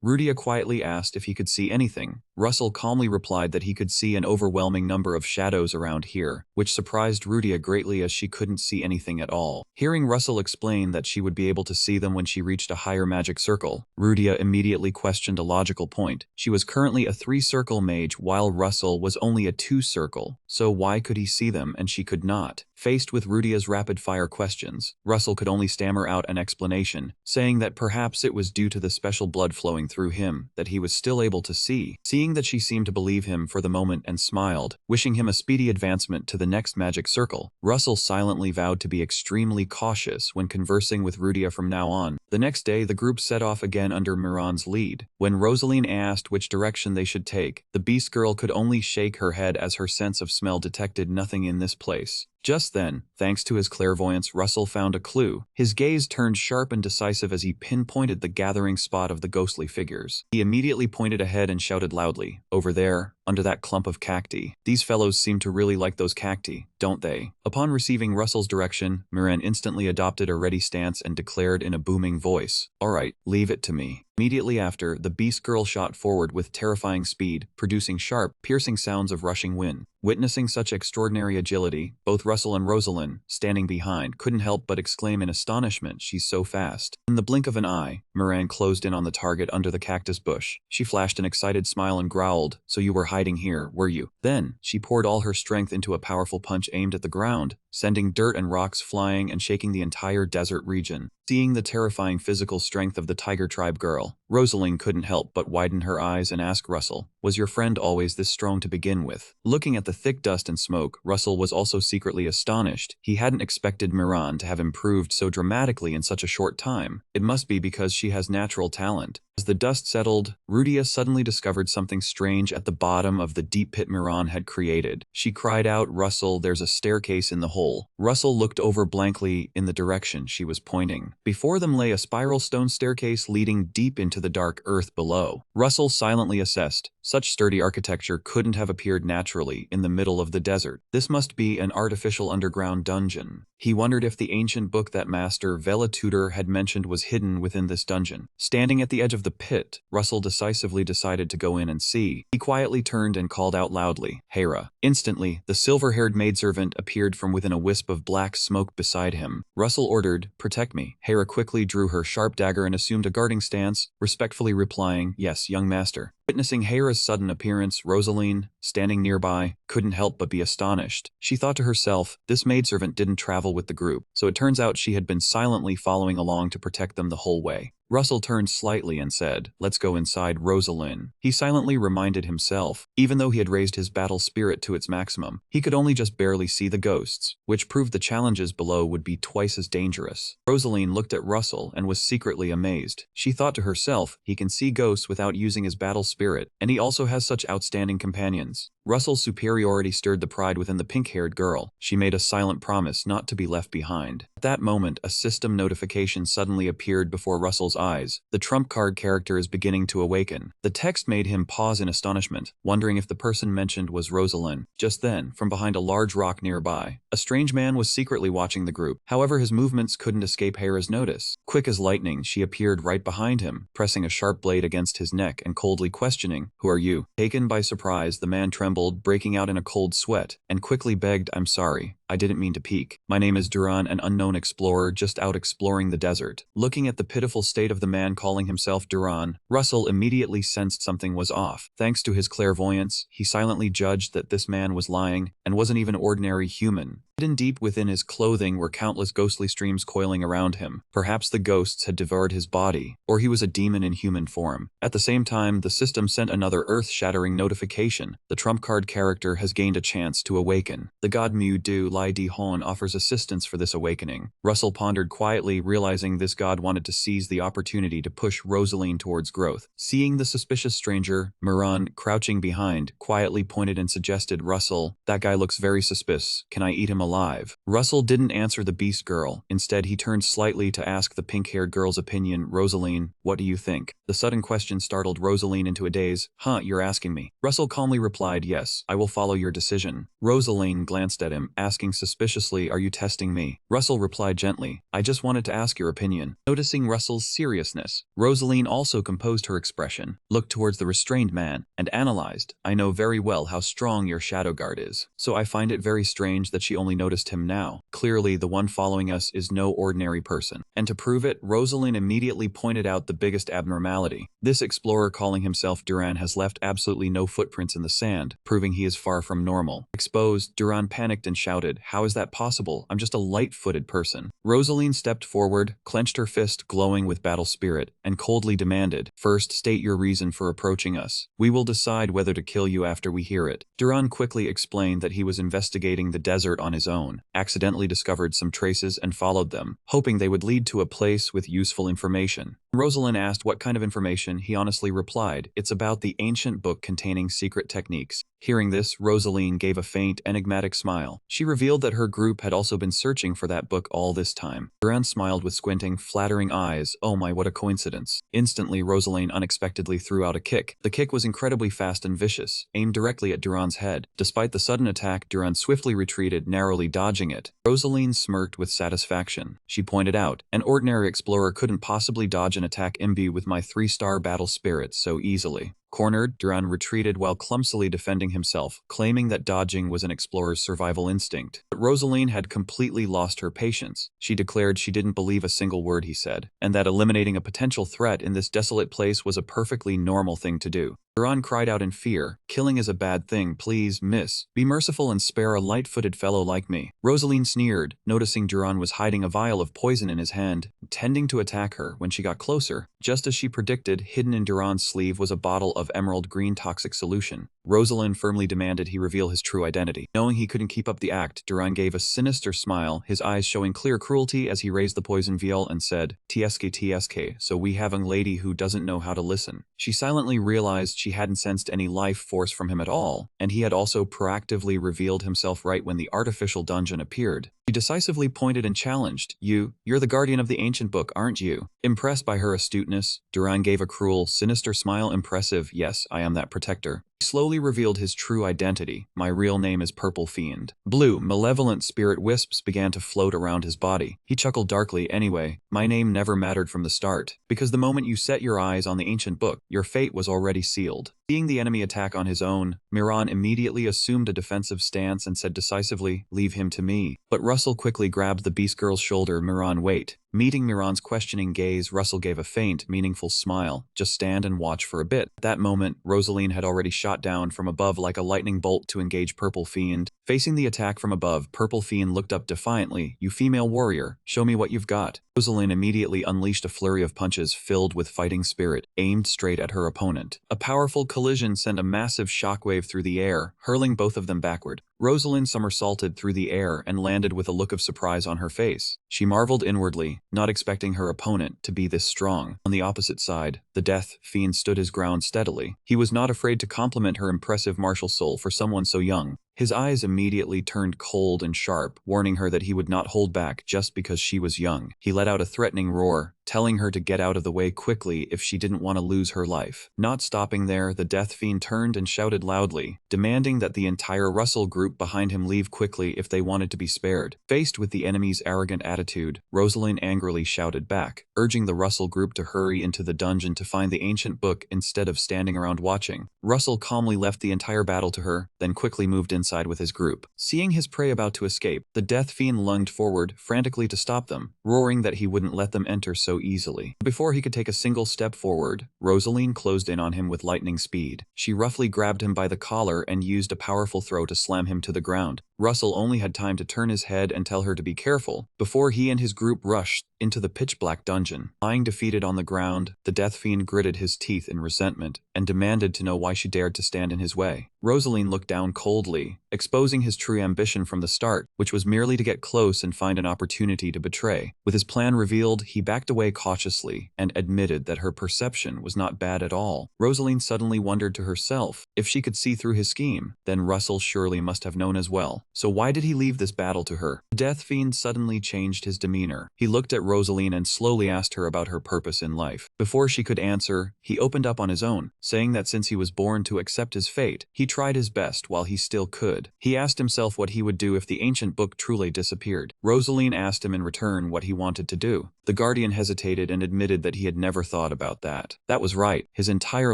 Rudia quietly asked if he could see anything. Russell calmly replied that he could see an overwhelming number of shadows around here, which surprised Rudia greatly as she couldn't see anything at all. Hearing Russell explain that she would be able to see them when she reached a higher magic circle, Rudia immediately questioned a logical point. She was currently a 3-circle mage while Russell was only a 2-circle, so why could he see them and she could not? Faced with Rudia's rapid-fire questions, Russell could only stammer out an explanation, saying that perhaps it was due to the special blood flowing through him that he was still able to see. Seeing that she seemed to believe him for the moment and smiled, wishing him a speedy advancement to the next magic circle, Russell silently vowed to be extremely cautious when conversing with Rudia from now on. The next day, the group set off again under Miran's lead. When Rosaline asked which direction they should take, the beast girl could only shake her head as her sense of smell detected nothing in this place. Just then, thanks to his clairvoyance, Russell found a clue. His gaze turned sharp and decisive as he pinpointed the gathering spot of the ghostly figures. He immediately pointed ahead and shouted loudly, "Over there, under that clump of cacti. These fellows seem to really like those cacti, don't they? Upon receiving Russell's direction, Miran instantly adopted a ready stance and declared in a booming voice, "All right, leave it to me." Immediately after, the beast girl shot forward with terrifying speed, producing sharp, piercing sounds of rushing wind. Witnessing such extraordinary agility, both Russell and Rosalind, standing behind, couldn't help but exclaim in astonishment, "She's so fast." In the blink of an eye, Miran closed in on the target under the cactus bush. She flashed an excited smile and growled, "So you were hiding here, were you?" Then, she poured all her strength into a powerful punch aimed at the ground, sending dirt and rocks flying and shaking the entire desert region. Seeing the terrifying physical strength of the Tiger Tribe girl, Rosalind couldn't help but widen her eyes and ask Russell, "Was your friend always this strong to begin with?" Looking at the thick dust and smoke, Russell was also secretly astonished. He hadn't expected Miran to have improved so dramatically in such a short time. It must be because she has natural talent. As the dust settled, Rudia suddenly discovered something strange at the bottom of the deep pit Miran had created. She cried out, "Russell, there's a staircase in the hole." Russell looked over blankly in the direction she was pointing. Before them lay a spiral stone staircase leading deep into the dark earth below. Russell silently assessed, such sturdy architecture couldn't have appeared naturally in the middle of the desert. This must be an artificial underground dungeon. He wondered if the ancient book that Master Vela Tudor had mentioned was hidden within this dungeon. Standing at the edge of the pit, Russell decisively decided to go in and see. He quietly turned and called out loudly, "Hera." Instantly, the silver-haired maidservant appeared from within a wisp of black smoke beside him. Russell ordered, "Protect me." Hera quickly drew her sharp dagger and assumed a guarding stance, respectfully replying, "Yes, young master." Witnessing Hera's sudden appearance, Rosalind, standing nearby, couldn't help but be astonished. She thought to herself, this maidservant didn't travel with the group, so it turns out she had been silently following along to protect them the whole way. Russell turned slightly and said, "Let's go inside, Rosalind." He silently reminded himself, even though he had raised his battle spirit to its maximum, he could only just barely see the ghosts, which proved the challenges below would be twice as dangerous. Rosalind looked at Russell and was secretly amazed. She thought to herself, he can see ghosts without using his battle spirit, and he also has such outstanding companions. Russell's superiority stirred the pride within the pink-haired girl. She made a silent promise not to be left behind. At that moment, a system notification suddenly appeared before Russell's eyes. The trump card character is beginning to awaken. The text made him pause in astonishment, wondering if the person mentioned was Rosalind. Just then, from behind a large rock nearby, a strange man was secretly watching the group. However, his movements couldn't escape Hera's notice. Quick as lightning, she appeared right behind him, pressing a sharp blade against his neck and coldly questioning, "Who are you?" Taken by surprise, the man trembled, breaking out in a cold sweat, and quickly begged, "I'm sorry. I didn't mean to peek. My name is Duran, an unknown explorer just out exploring the desert." Looking at the pitiful state of the man calling himself Duran, Russell immediately sensed something was off. Thanks to his clairvoyance, he silently judged that this man was lying and wasn't even ordinary human. Hidden deep within his clothing were countless ghostly streams coiling around him. Perhaps the ghosts had devoured his body, or he was a demon in human form. At the same time, the system sent another earth-shattering notification. The trump card character has gained a chance to awaken. The god Mu Du Lai Di Hon offers assistance for this awakening. Russell pondered quietly, realizing this god wanted to seize the opportunity to push Rosalind towards growth. Seeing the suspicious stranger, Miran, crouching behind, quietly pointed and suggested, "Russell, that guy looks very suspicious. Can I eat him alive?" Russell didn't answer the beast girl. Instead, he turned slightly to ask the pink-haired girl's opinion, "Rosalind, what do you think?" The sudden question startled Rosalind into a daze. "Huh, you're asking me?" Russell calmly replied, "Yes, I will follow your decision." Rosalind glanced at him, asking suspiciously, "Are you testing me?" Russell replied gently, "I just wanted to ask your opinion." Noticing Russell's seriousness, Rosalind also composed her expression, looked towards the restrained man, and analyzed, "I know very well how strong your shadow guard is, so I find it very strange that she only noticed him now. Clearly, the one following us is no ordinary person." And to prove it, Rosalind immediately pointed out the biggest abnormality. This explorer calling himself Duran has left absolutely no footprints in the sand, proving he is far from normal. Exposed, Duran panicked and shouted, "How is that possible? I'm just a light-footed person." Rosalind stepped forward, clenched her fist glowing with battle spirit, and coldly demanded, "First, state your reason for approaching us. We will decide whether to kill you after we hear it." Duran quickly explained that he was investigating the desert on his own, accidentally discovered some traces and followed them, hoping they would lead to a place with useful information. Rosalind asked what kind of information. He honestly replied, "It's about the ancient book containing secret techniques." Hearing this, Rosaline gave a faint, enigmatic smile. She revealed that her group had also been searching for that book all this time. Duran smiled with squinting, flattering eyes. Oh my, what a coincidence. Instantly, Rosaline unexpectedly threw out a kick. The kick was incredibly fast and vicious, aimed directly at Duran's head. Despite the sudden attack, Duran swiftly retreated, narrowly dodging it. Rosaline smirked with satisfaction. She pointed out, an ordinary explorer couldn't possibly dodge an attack imbued with my 3-star battle spirit so easily. Cornered, Duran retreated while clumsily defending himself, claiming that dodging was an explorer's survival instinct. But Rosaline had completely lost her patience. She declared she didn't believe a single word he said, and that eliminating a potential threat in this desolate place was a perfectly normal thing to do. Duran cried out in fear, "Killing is a bad thing, please, miss. Be merciful and spare a light-footed fellow like me." Rosaline sneered, noticing Duran was hiding a vial of poison in his hand, intending to attack her. When she got closer, just as she predicted, hidden in Duran's sleeve was a bottle of emerald green toxic solution. Rosaline firmly demanded he reveal his true identity. Knowing he couldn't keep up the act, Duran gave a sinister smile, his eyes showing clear cruelty as he raised the poison vial and said, "TSK, so we have a lady who doesn't know how to listen." She silently realized she hadn't sensed any life force from him at all, and he had also proactively revealed himself right when the artificial dungeon appeared. She decisively pointed and challenged, You're the guardian of the ancient book, aren't you?" Impressed by her astuteness, Duran gave a cruel, sinister smile. Impressive, yes, I am that protector. He slowly revealed his true identity. "My real name is Purple Fiend." Blue, malevolent spirit wisps began to float around his body. He chuckled darkly. "Anyway, my name never mattered from the start, because the moment you set your eyes on the ancient book, your fate was already sealed." Seeing the enemy attack on his own, Miran immediately assumed a defensive stance and said decisively, "Leave him to me." But Russell quickly grabbed the beast girl's shoulder. "Miran, wait." Meeting Miran's questioning gaze, Russell gave a faint, meaningful smile. "Just stand and watch for a bit." At that moment, Rosaline had already shot down from above like a lightning bolt to engage Purple Fiend. Facing the attack from above, Purple Fiend looked up defiantly. "You female warrior, show me what you've got." Rosaline immediately unleashed a flurry of punches filled with fighting spirit, aimed straight at her opponent. A powerful collision sent a massive shockwave through the air, hurling both of them backward. Rosaline somersaulted through the air and landed with a look of surprise on her face. She marveled inwardly, not expecting her opponent to be this strong. On the opposite side, the Death Fiend stood his ground steadily. He was not afraid to compliment her impressive martial soul for someone so young. His eyes immediately turned cold and sharp, warning her that he would not hold back just because she was young. He let out a threatening roar, telling her to get out of the way quickly if she didn't want to lose her life. Not stopping there, the Death Fiend turned and shouted loudly, demanding that the entire Russell group behind him leave quickly if they wanted to be spared. Faced with the enemy's arrogant attitude, Rosaline angrily shouted back, urging the Russell group to hurry into the dungeon to find the ancient book instead of standing around watching. Russell calmly left the entire battle to her, then quickly moved inside with his group. Seeing his prey about to escape, the Death Fiend lunged forward, frantically to stop them, roaring that he wouldn't let them enter so easily. Before he could take a single step forward, Rosaline closed in on him with lightning speed. She roughly grabbed him by the collar and used a powerful throw to slam him to the ground. Russell only had time to turn his head and tell her to be careful before he and his group rushed into the pitch-black dungeon. Lying defeated on the ground, the Death Fiend gritted his teeth in resentment and demanded to know why she dared to stand in his way. Rosaline looked down coldly, exposing his true ambition from the start, which was merely to get close and find an opportunity to betray. With his plan revealed, he backed away cautiously and admitted that her perception was not bad at all. Rosaline suddenly wondered to herself, if she could see through his scheme, then Russell surely must have known as well. So why did he leave this battle to her? The Death Fiend suddenly changed his demeanor. He looked at Rosaline and slowly asked her about her purpose in life. Before she could answer, he opened up on his own, saying that since he was born to accept his fate, he tried his best while he still could. He asked himself what he would do if the ancient book truly disappeared. Rosaline asked him in return what he wanted to do. The Guardian hesitated and admitted that he had never thought about that. That was right. His entire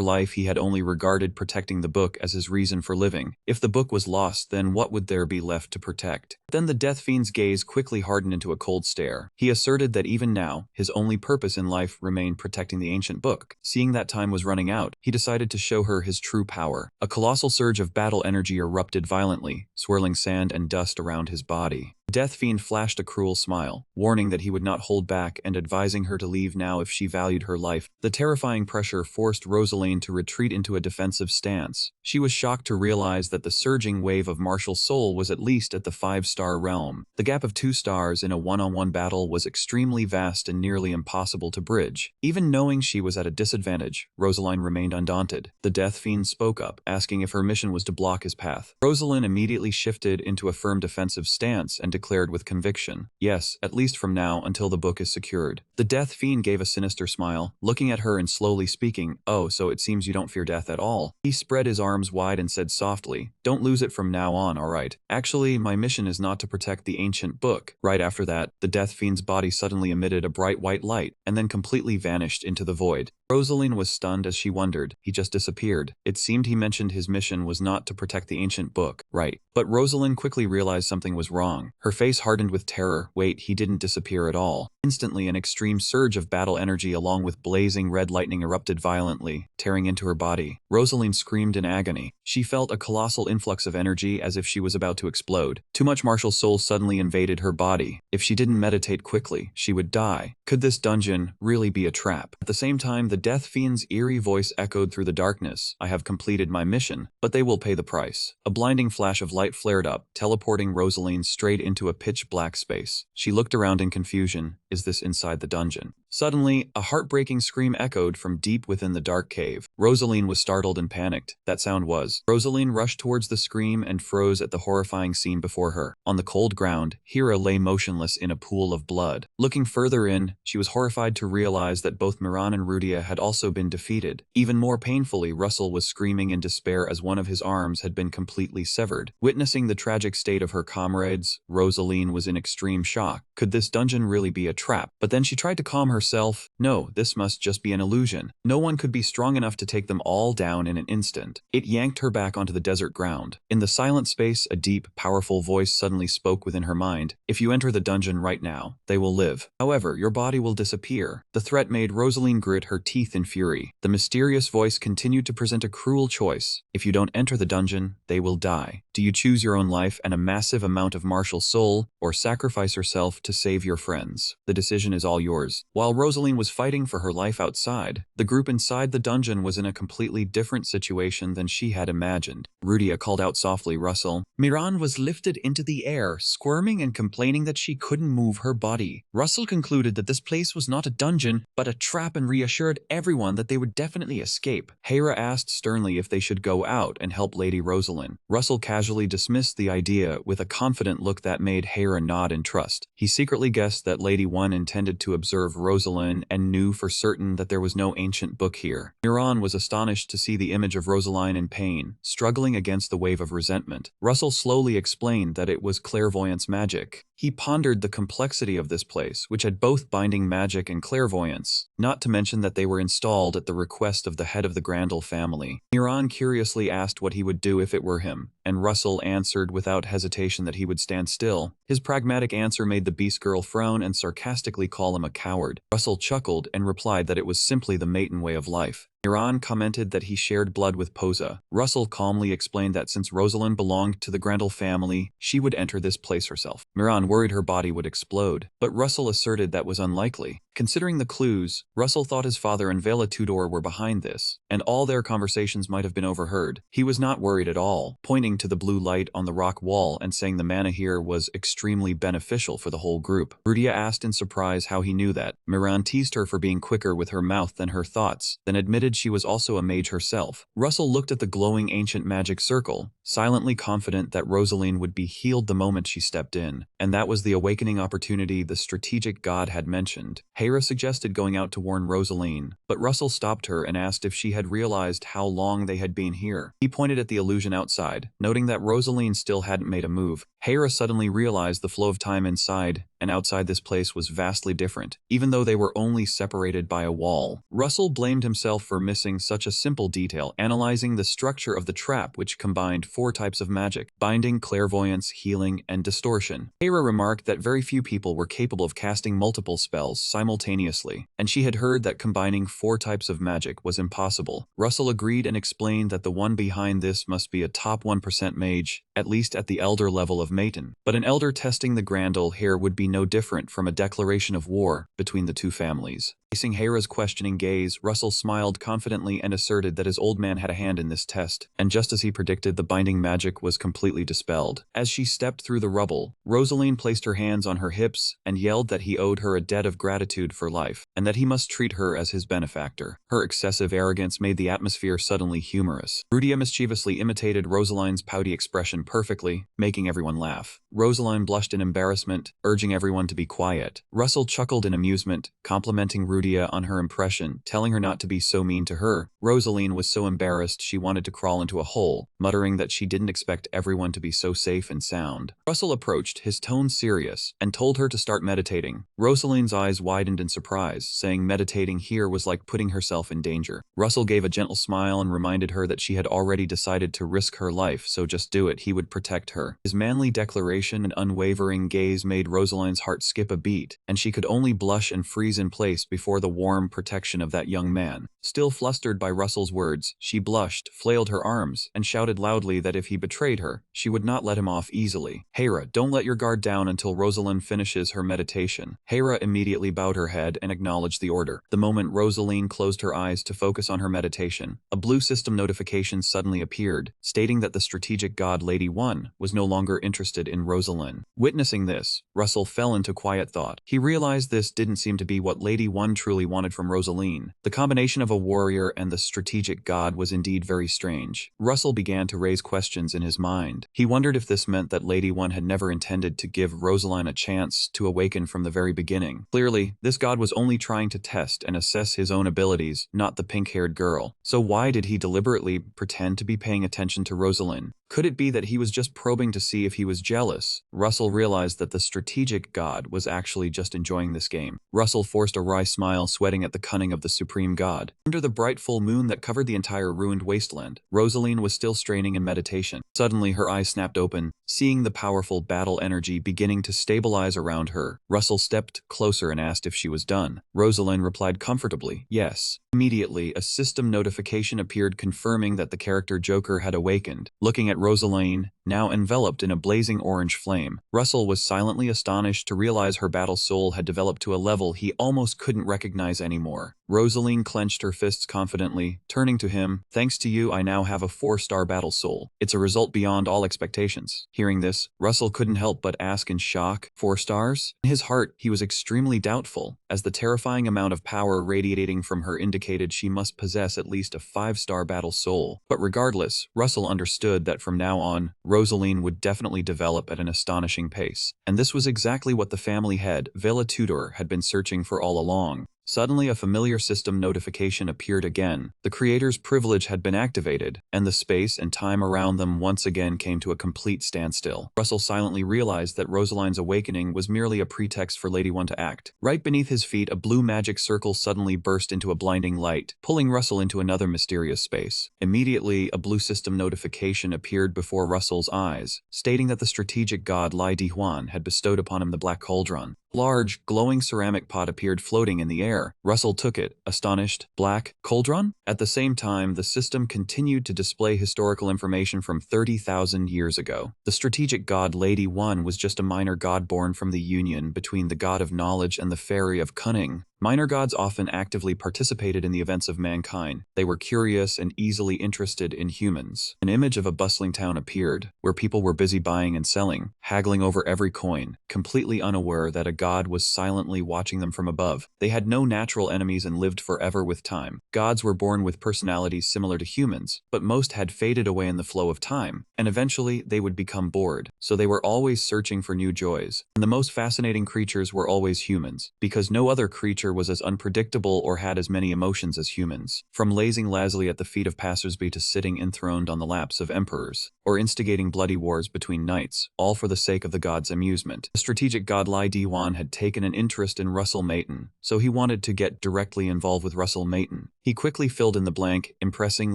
life he had only regarded protecting the book as his reason for living. If the book was lost, then what would there be left to protect? Then the Death Fiend's gaze quickly hardened into a cold stare. He asserted that even now, his only purpose in life remained protecting the ancient book. Seeing that time was running out, he decided to show her his true power. A colossal surge of battle energy erupted violently, swirling sand and dust around his body. Death Fiend flashed a cruel smile, warning that he would not hold back and advising her to leave now if she valued her life. The terrifying pressure forced Rosaline to retreat into a defensive stance. She was shocked to realize that the surging wave of martial soul was at least at the 5-star realm. The gap of 2 stars in a one-on-one battle was extremely vast and nearly impossible to bridge. Even knowing she was at a disadvantage, Rosaline remained undaunted. The Death Fiend spoke up, asking if her mission was to block his path. Rosaline immediately shifted into a firm defensive stance and declared with conviction, "Yes, at least from now until the book is secured." The Death Fiend gave a sinister smile, looking at her and slowly speaking, "Oh, so it seems you don't fear death at all." He spread his arms wide and said softly, "Don't lose it from now on, alright? Actually, my mission is not to protect the ancient book." Right after that, the Death Fiend's body suddenly emitted a bright white light, and then completely vanished into the void. Rosaline was stunned as she wondered. He just disappeared. It seemed he mentioned his mission was not to protect the ancient book, right? But Rosaline quickly realized something was wrong. Her face hardened with terror. Wait, he didn't disappear at all. Instantly, an extreme surge of battle energy along with blazing red lightning erupted violently, tearing into her body. Rosaline screamed in agony. She felt a colossal influx of energy as if she was about to explode. Too much martial soul suddenly invaded her body. If she didn't meditate quickly, she would die. Could this dungeon really be a trap? At the same time, the Death Fiend's eerie voice echoed through the darkness. "I have completed my mission, but they will pay the price." A blinding flash of light flared up, teleporting Rosaline straight into a pitch-black space. She looked around in confusion. Is this inside the dungeon? Suddenly, a heartbreaking scream echoed from deep within the dark cave. Rosaline was startled and panicked. That sound was. Rosaline rushed towards the scream and froze at the horrifying scene before her. On the cold ground, Hera lay motionless in a pool of blood. Looking further in, she was horrified to realize that both Miran and Rudia had also been defeated. Even more painfully, Russell was screaming in despair as one of his arms had been completely severed. Witnessing the tragic state of her comrades, Rosaline was in extreme shock. Could this dungeon really be a trap? But then she tried to calm herself. No, this must just be an illusion. No one could be strong enough to take them all down in an instant. It yanked her back onto the desert ground. In the silent space, a deep, powerful voice suddenly spoke within her mind. "If you enter the dungeon right now, they will live. However, your body will disappear." The threat made Rosaline grit her teeth in fury. The mysterious voice continued to present a cruel choice. If you don't enter the dungeon, they will die. Do you choose your own life and a massive amount of martial soul, or sacrifice yourself to save your friends? The decision is all yours. While Rosaline was fighting for her life outside, the group inside the dungeon was in a completely different situation than she had imagined. Rudia called out softly, "Russell." Miran was lifted into the air, squirming and complaining that she couldn't move her body. Russell concluded that this place was not a dungeon, but a trap, and reassured everyone that they would definitely escape. Hera asked sternly if they should go out and help Lady Rosaline. Russell casually dismissed the idea with a confident look that made Hera nod in trust. He secretly guessed that Lady One intended to observe Rosaline and knew for certain that there was no ancient book here. Miran was astonished to see the image of Rosaline in pain, struggling against the wave of resentment. Russell slowly explained that it was clairvoyance magic. He pondered the complexity of this place, which had both binding magic and clairvoyance, not to mention that they were installed at the request of the head of the Grandel family. Miran curiously asked what he would do if it were him, and Russell answered without hesitation that he would stand still. His pragmatic answer made the Beast Girl frown and sarcastically call him a coward. Russell chuckled and replied that it was simply the maiden way of life. Miran commented that he shared blood with Posa. Russell calmly explained that since Rosaline belonged to the Grendel family, she would enter this place herself. Miran worried her body would explode, but Russell asserted that was unlikely. Considering the clues, Russell thought his father and Vela Tudor were behind this, and all their conversations might have been overheard. He was not worried at all, pointing to the blue light on the rock wall and saying the mana here was extremely beneficial for the whole group. Rudia asked in surprise how he knew that. Miran teased her for being quicker with her mouth than her thoughts, then admitted she was also a mage herself. Russell looked at the glowing ancient magic circle, silently confident that Rosaline would be healed the moment she stepped in, and that was the awakening opportunity the strategic god had mentioned. Hera suggested going out to warn Rosaline, but Russell stopped her and asked if she had realized how long they had been here. He pointed at the illusion outside, noting that Rosaline still hadn't made a move. Hera suddenly realized the flow of time inside. and outside this place was vastly different, even though they were only separated by a wall. Russell blamed himself for missing such a simple detail, analyzing the structure of the trap, which combined 4 types of magic: binding, clairvoyance, healing, and distortion. Hera remarked that very few people were capable of casting multiple spells simultaneously, and she had heard that combining 4 types of magic was impossible. Russell agreed and explained that the one behind this must be a top 1% mage, at least at the elder level of Maiden. But an elder testing the Grandel here would be no different from a declaration of war between the 2 families. Facing Hera's questioning gaze, Russell smiled confidently and asserted that his old man had a hand in this test, and just as he predicted, the binding magic was completely dispelled. As she stepped through the rubble, Rosaline placed her hands on her hips and yelled that he owed her a debt of gratitude for life, and that he must treat her as his benefactor. Her excessive arrogance made the atmosphere suddenly humorous. Rudia mischievously imitated Rosaline's pouty expression perfectly, making everyone laugh. Rosaline blushed in embarrassment, urging everyone to be quiet. Russell chuckled in amusement, complimenting Rudia on her impression, telling her not to be so mean to her. Rosaline was so embarrassed she wanted to crawl into a hole, muttering that she didn't expect everyone to be so safe and sound. Russell approached, his tone serious, and told her to start meditating. Rosaline's eyes widened in surprise, saying meditating here was like putting herself in danger. Russell gave a gentle smile and reminded her that she had already decided to risk her life, so just do it, he would protect her. His manly declaration and unwavering gaze made Rosaline's heart skip a beat, and she could only blush and freeze in place before the warm protection of that young man. Still flustered by Russell's words, she blushed, flailed her arms, and shouted loudly that if he betrayed her, she would not let him off easily. Hera, don't let your guard down until Rosaline finishes her meditation. Hera immediately bowed her head and acknowledged the order. The moment Rosaline closed her eyes to focus on her meditation, a blue system notification suddenly appeared, stating that the strategic god Lady One was no longer interested in Rosaline. Witnessing this, Russell fell into quiet thought. He realized this didn't seem to be what Lady One truly wanted from Rosaline. The combination of a warrior and the strategic god was indeed very strange. Russell began to raise questions in his mind. He wondered if this meant that Lady One had never intended to give Rosaline a chance to awaken from the very beginning. Clearly, this god was only trying to test and assess his own abilities, not the pink-haired girl. So why did he deliberately pretend to be paying attention to Rosaline? Could it be that he was just probing to see if he was jealous? Russell realized that the strategic god was actually just enjoying this game. Russell forced a wry smile, sweating at the cunning of the supreme god. Under the bright full moon that covered the entire ruined wasteland, Rosaline was still straining in meditation. Suddenly, her eyes snapped open, seeing the powerful battle energy beginning to stabilize around her. Russell stepped closer and asked if she was done. Rosaline replied comfortably, yes. Immediately, a system notification appeared confirming that the character Joker had awakened. Looking at Rosaline, now enveloped in a blazing orange flame, Russell was silently astonished to realize her battle soul had developed to a level he almost couldn't recognize anymore. Rosaline clenched her fists confidently, turning to him, "Thanks to you, I now have a 4-star battle soul. It's a result beyond all expectations." Hearing this, Russell couldn't help but ask in shock, 4 stars? In his heart, he was extremely doubtful, as the terrifying amount of power radiating from her indicated she must possess at least a 5-star battle soul. But regardless, Russell understood that from now on, Rosaline would definitely develop at an astonishing pace. And this was exactly what the family head, Vela Tudor, had been searching for all along. Suddenly, a familiar system notification appeared again. The creator's privilege had been activated, and the space and time around them once again came to a complete standstill. Russell silently realized that Rosaline's awakening was merely a pretext for Lady One to act. Right beneath his feet, a blue magic circle suddenly burst into a blinding light, pulling Russell into another mysterious space. Immediately, a blue system notification appeared before Russell's eyes, stating that the strategic god Lai Dihuan had bestowed upon him the Black Cauldron. A large, glowing ceramic pot appeared floating in the air. Russell took it, astonished. Black Cauldron? At the same time, the system continued to display historical information from 30,000 years ago. The strategic god Lady One was just a minor god born from the union between the god of knowledge and the fairy of cunning. Minor gods often actively participated in the events of mankind. They were curious and easily interested in humans. An image of a bustling town appeared, where people were busy buying and selling, haggling over every coin, completely unaware that a god was silently watching them from above. They had no natural enemies and lived forever with time. Gods were born with personalities similar to humans, but most had faded away in the flow of time, and eventually they would become bored, so they were always searching for new joys. And the most fascinating creatures were always humans, because no other creature creature was as unpredictable or had as many emotions as humans. From lazing lazily at the feet of passersby to sitting enthroned on the laps of emperors, or instigating bloody wars between knights, all for the sake of the god's amusement. The strategic god Lai Diwan had taken an interest in Russell Mayton, so he wanted to get directly involved with Russell Mayton. He quickly filled in the blank, impressing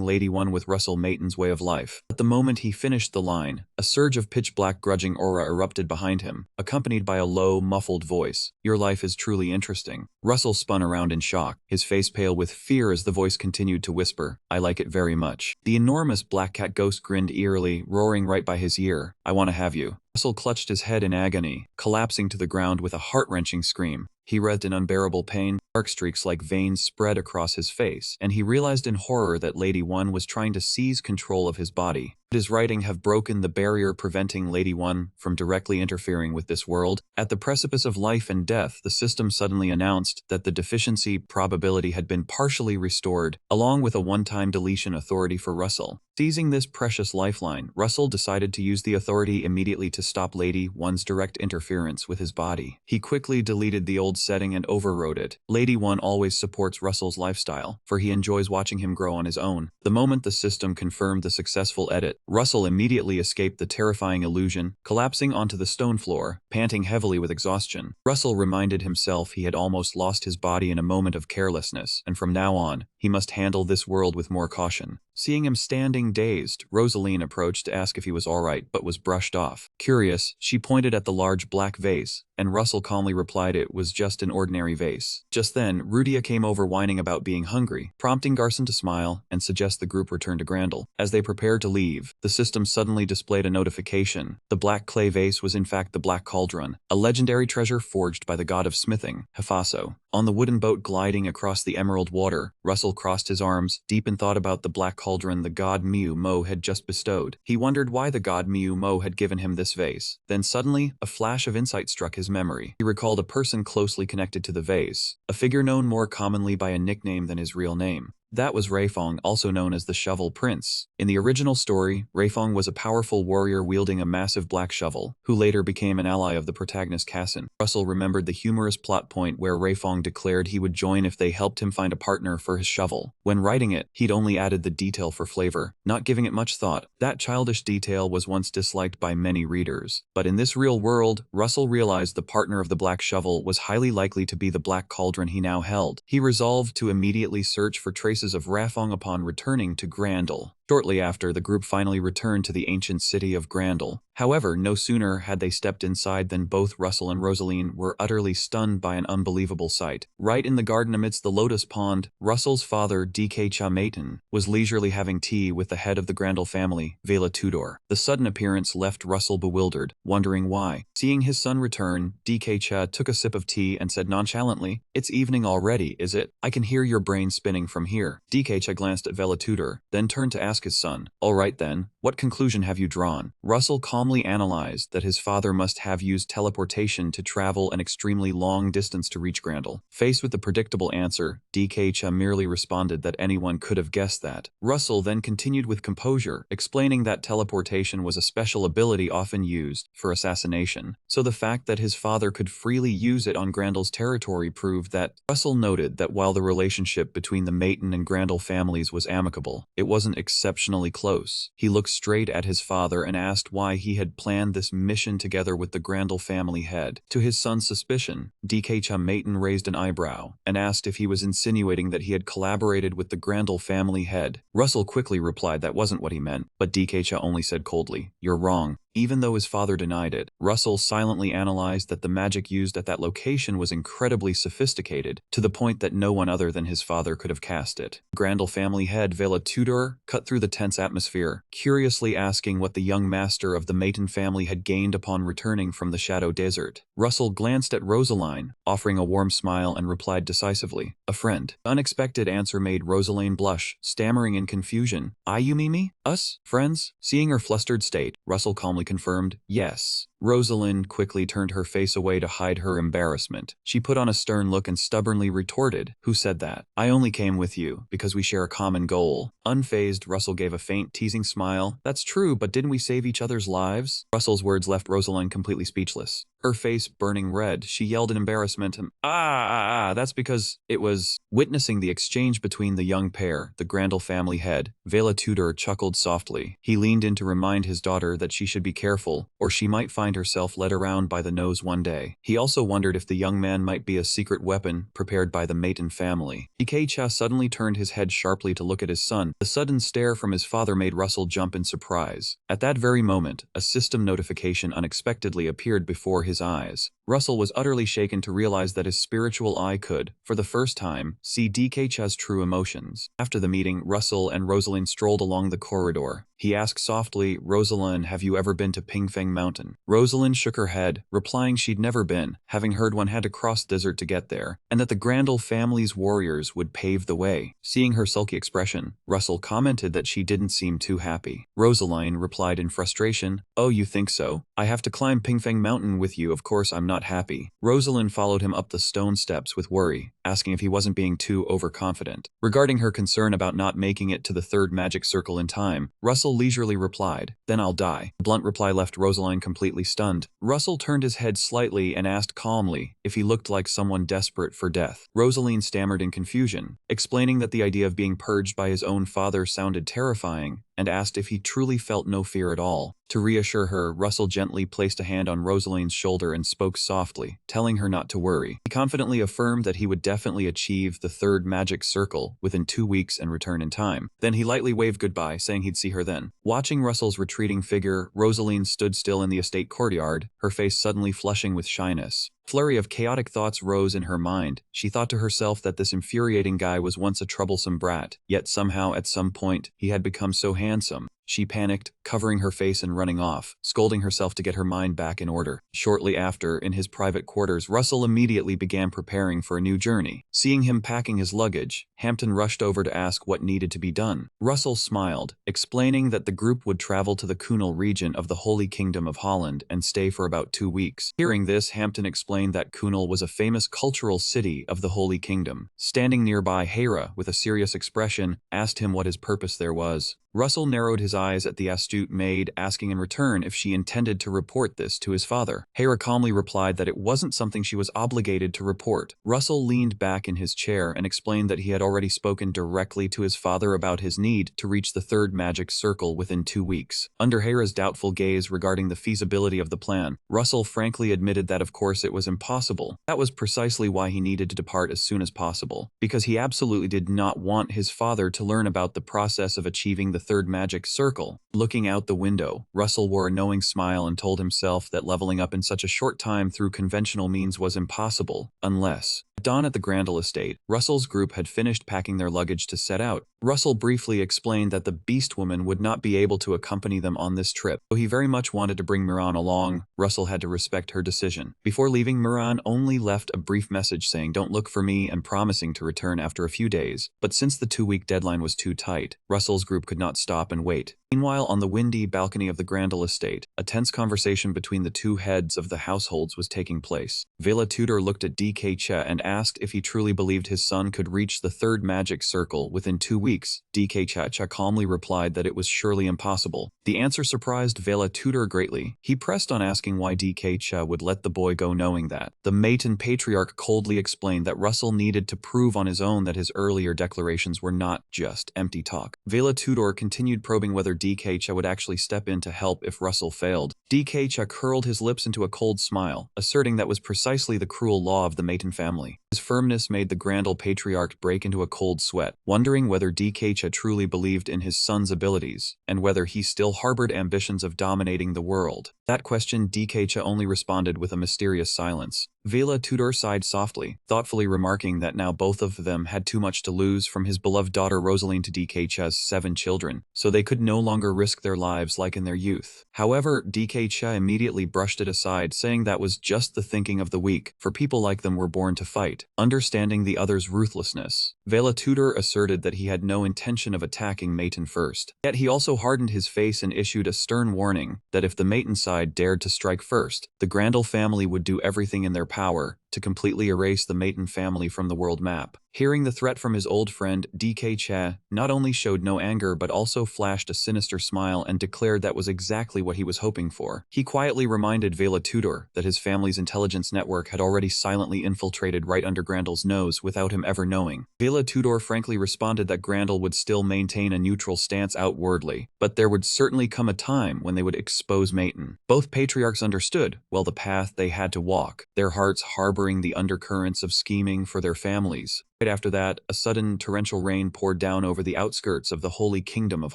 Lady One with Russell Mayton's way of life. At the moment he finished the line, a surge of pitch-black grudging aura erupted behind him, accompanied by a low, muffled voice. "Your life is truly interesting." Russell spun around in shock, his face pale with fear as the voice continued to whisper, "I like it very much." The enormous black cat ghost grinned eerily, roaring right by his ear, "I want to have you." Russell clutched his head in agony, collapsing to the ground with a heart-wrenching scream. He writhed in unbearable pain, dark streaks like veins spread across his face, and he realized in horror that Lady One was trying to seize control of his body. Would his writing have broken the barrier preventing Lady One from directly interfering with this world? At the precipice of life and death, the system suddenly announced that the deficiency probability had been partially restored, along with a one-time deletion authority for Russell. Seizing this precious lifeline, Russell decided to use the authority immediately to stop Lady One's direct interference with his body. He quickly deleted the old setting and overrode it. Lady One always supports Russell's lifestyle, for he enjoys watching him grow on his own. The moment the system confirmed the successful edit, Russell immediately escaped the terrifying illusion, collapsing onto the stone floor, panting heavily with exhaustion. Russell reminded himself he had almost lost his body in a moment of carelessness, and from now on, he must handle this world with more caution. Seeing him standing dazed, Rosaline approached to ask if he was alright but was brushed off. Curious, she pointed at the large black vase, and Russell calmly replied it was just an ordinary vase. Just then, Rudia came over whining about being hungry, prompting Garson to smile and suggest the group return to Grandel. As they prepared to leave, the system suddenly displayed a notification. The black clay vase was in fact the Black Cauldron, a legendary treasure forged by the god of smithing, Hephaso. On the wooden boat gliding across the emerald water, Russell crossed his arms, deep in thought about the Black Cauldron the god Miu Mo had just bestowed. He wondered why the god Miu Mo had given him this vase. Then suddenly, a flash of insight struck his memory. He recalled a person closely connected to the vase, a figure known more commonly by a nickname than his real name. That was Raifong, also known as the Shovel Prince. In the original story, Raifong was a powerful warrior wielding a massive black shovel, who later became an ally of the protagonist Cassin. Russell remembered the humorous plot point where Raifong declared he would join if they helped him find a partner for his shovel. When writing it, he'd only added the detail for flavor, not giving it much thought. That childish detail was once disliked by many readers. But in this real world, Russell realized the partner of the black shovel was highly likely to be the Black Cauldron he now held. He resolved to immediately search for traces of Raifong upon returning to Grandel. Shortly after, the group finally returned to the ancient city of Grandel. However, no sooner had they stepped inside than both Russell and Rosaline were utterly stunned by an unbelievable sight. Right in the garden amidst the lotus pond, Russell's father, D.K. Mayton, was leisurely having tea with the head of the Grandel family, Vela Tudor. The sudden appearance left Russell bewildered, wondering why. Seeing his son return, D.K. took a sip of tea and said nonchalantly, "It's evening already, is it? I can hear your brain spinning from here." D.K. glanced at Vela Tudor, then turned to ask his son, "All right then, what conclusion have you drawn?" Russell calmly analyzed that his father must have used teleportation to travel an extremely long distance to reach Grandel. Faced with the predictable answer, D.K. merely responded that anyone could have guessed that. Russell then continued with composure, explaining that teleportation was a special ability often used for assassination, so the fact that his father could freely use it on Grandel's territory proved that. Russell noted that while the relationship between the Mayton and Grandel families was amicable, it wasn't exceptionally close. He looked straight at his father and asked why he had planned this mission together with the Grandel family head. To his son's suspicion, D.K. Mayton raised an eyebrow and asked if he was insinuating that he had collaborated with the Grandel family head. Russell quickly replied that wasn't what he meant, but D.K. only said coldly, "You're wrong." Even though his father denied it, Russell silently analyzed that the magic used at that location was incredibly sophisticated, to the point that no one other than his father could have cast it. Grandel family head Vela Tudor cut through the tense atmosphere, curiously asking what the young master of the Mayton family had gained upon returning from the Shadow Desert. Russell glanced at Rosaline, offering a warm smile, and replied decisively, "A friend." The unexpected answer made Rosaline blush, stammering in confusion, "I, you mean me? Us? Friends?" Seeing her flustered state, Russell calmly confirmed, "Yes. Rosalind quickly turned her face away to hide her embarrassment. She put on a stern look and stubbornly retorted, "Who said that? I only came with you because we share a common goal." Unfazed, Russell gave a faint, teasing smile. "That's true, but didn't we save each other's lives?" Russell's words left Rosalind completely speechless. Her face burning red, she yelled in embarrassment, that's because it was." Witnessing the exchange between the young pair, the Grandel family head, Vela Tudor chuckled softly. He leaned in to remind his daughter that she should be careful, or she might find herself led around by the nose one day. He also wondered if the young man might be a secret weapon prepared by the Maton family. DK suddenly turned his head sharply to look at his son. The sudden stare from his father made Russell jump in surprise. At that very moment, a system notification unexpectedly appeared before his eyes. Russell was utterly shaken to realize that his spiritual eye could, for the first time, see DK's true emotions. After the meeting, Russell and Rosalind strolled along the corridor. He asked softly, "Rosalind, have you ever been to Pingfeng Mountain?" Rosalind shook her head, replying she'd never been, having heard one had to cross the desert to get there, and that the Grandel family's warriors would pave the way. Seeing her sulky expression, Russell commented that she didn't seem too happy. Rosalind replied in frustration, "Oh, you think so? I have to climb Pingfeng Mountain with you, of course I'm not happy." Rosalind followed him up the stone steps with worry, asking if he wasn't being too overconfident. Regarding her concern about not making it to the third magic circle in time, Russell leisurely replied, "Then I'll die." The blunt reply left Rosalind completely stunned. Russell turned his head slightly and asked calmly if he looked like someone desperate for death. Rosalind stammered in confusion, explaining that the idea of being purged by his own father sounded terrifying, and asked if he truly felt no fear at all. To reassure her, Russell gently placed a hand on Rosalind's shoulder and spoke softly, telling her not to worry. He confidently affirmed that he would definitely achieve the third magic circle within 2 weeks and return in time. Then he lightly waved goodbye, saying he'd see her then. Watching Russell's retreating figure, Rosalind stood still in the estate courtyard, her face suddenly flushing with shyness. Flurry of chaotic thoughts rose in her mind. She thought to herself that this infuriating guy was once a troublesome brat, yet somehow at some point he had become so handsome. She panicked, covering her face and running off, scolding herself to get her mind back in order. Shortly after, in his private quarters, Russell immediately began preparing for a new journey. Seeing him packing his luggage, Hampton rushed over to ask what needed to be done. Russell smiled, explaining that the group would travel to the Kunal region of the Holy Kingdom of Holland and stay for about 2 weeks. Hearing this, Hampton explained that Kunal was a famous cultural city of the Holy Kingdom. Standing nearby, Hera, with a serious expression, asked him what his purpose there was. Russell narrowed his eyes at the astute maid, asking in return if she intended to report this to his father. Hera calmly replied that it wasn't something she was obligated to report. Russell leaned back in his chair and explained that he had already spoken directly to his father about his need to reach the third magic circle within 2 weeks. Under Hera's doubtful gaze regarding the feasibility of the plan, Russell frankly admitted that of course it was impossible. That was precisely why he needed to depart as soon as possible, because he absolutely did not want his father to learn about the process of achieving the third magic circle. Looking out the window, Russell wore a knowing smile and told himself that leveling up in such a short time through conventional means was impossible, unless... At dawn at the Grandel estate, Russell's group had finished packing their luggage to set out. Russell briefly explained that the Beast Woman would not be able to accompany them on this trip. Though he very much wanted to bring Miran along, Russell had to respect her decision. Before leaving, Miran only left a brief message saying don't look for me and promising to return after a few days. But since the 2-week deadline was too tight, Russell's group could not stop and wait. Meanwhile, on the windy balcony of the Grandel estate, a tense conversation between the two heads of the households was taking place. Vela Tudor looked at DK and asked if he truly believed his son could reach the third magic circle within 2 weeks. DK calmly replied that it was surely impossible. The answer surprised Vela Tudor greatly. He pressed on asking why DK would let the boy go, knowing that. The Maton patriarch coldly explained that Russell needed to prove on his own that his earlier declarations were not just empty talk. Vela Tudor continued probing whether DK would actually step in to help if Russell failed. DK curled his lips into a cold smile, asserting that was precisely the cruel law of the Maton family. His firmness made the Grandel patriarch break into a cold sweat, wondering whether DK truly believed in his son's abilities, and whether he still harbored ambitions of dominating the world. That question DK only responded with a mysterious silence. Vela Tudor sighed softly, thoughtfully remarking that now both of them had too much to lose, from his beloved daughter Rosalind to DK's 7 children, so they could no longer risk their lives like in their youth. However, DK immediately brushed it aside, saying that was just the thinking of the weak, for people like them were born to fight. Understanding the other's ruthlessness, Vela Tudor asserted that he had no intention of attacking Maton first. Yet he also hardened his face and issued a stern warning that if the Maton side dared to strike first, the Grandel family would do everything in their power to completely erase the Maton family from the world map. Hearing the threat from his old friend DK Che not only showed no anger but also flashed a sinister smile and declared that was exactly what he was hoping for. He quietly reminded Vela Tudor that his family's intelligence network had already silently infiltrated right under Grandel's nose without him ever knowing. Vela Tudor frankly responded that Grandel would still maintain a neutral stance outwardly, but there would certainly come a time when they would expose Maton. Both patriarchs understood well the path they had to walk, their hearts harboring the undercurrents of scheming for their families. Right after that, a sudden torrential rain poured down over the outskirts of the Holy Kingdom of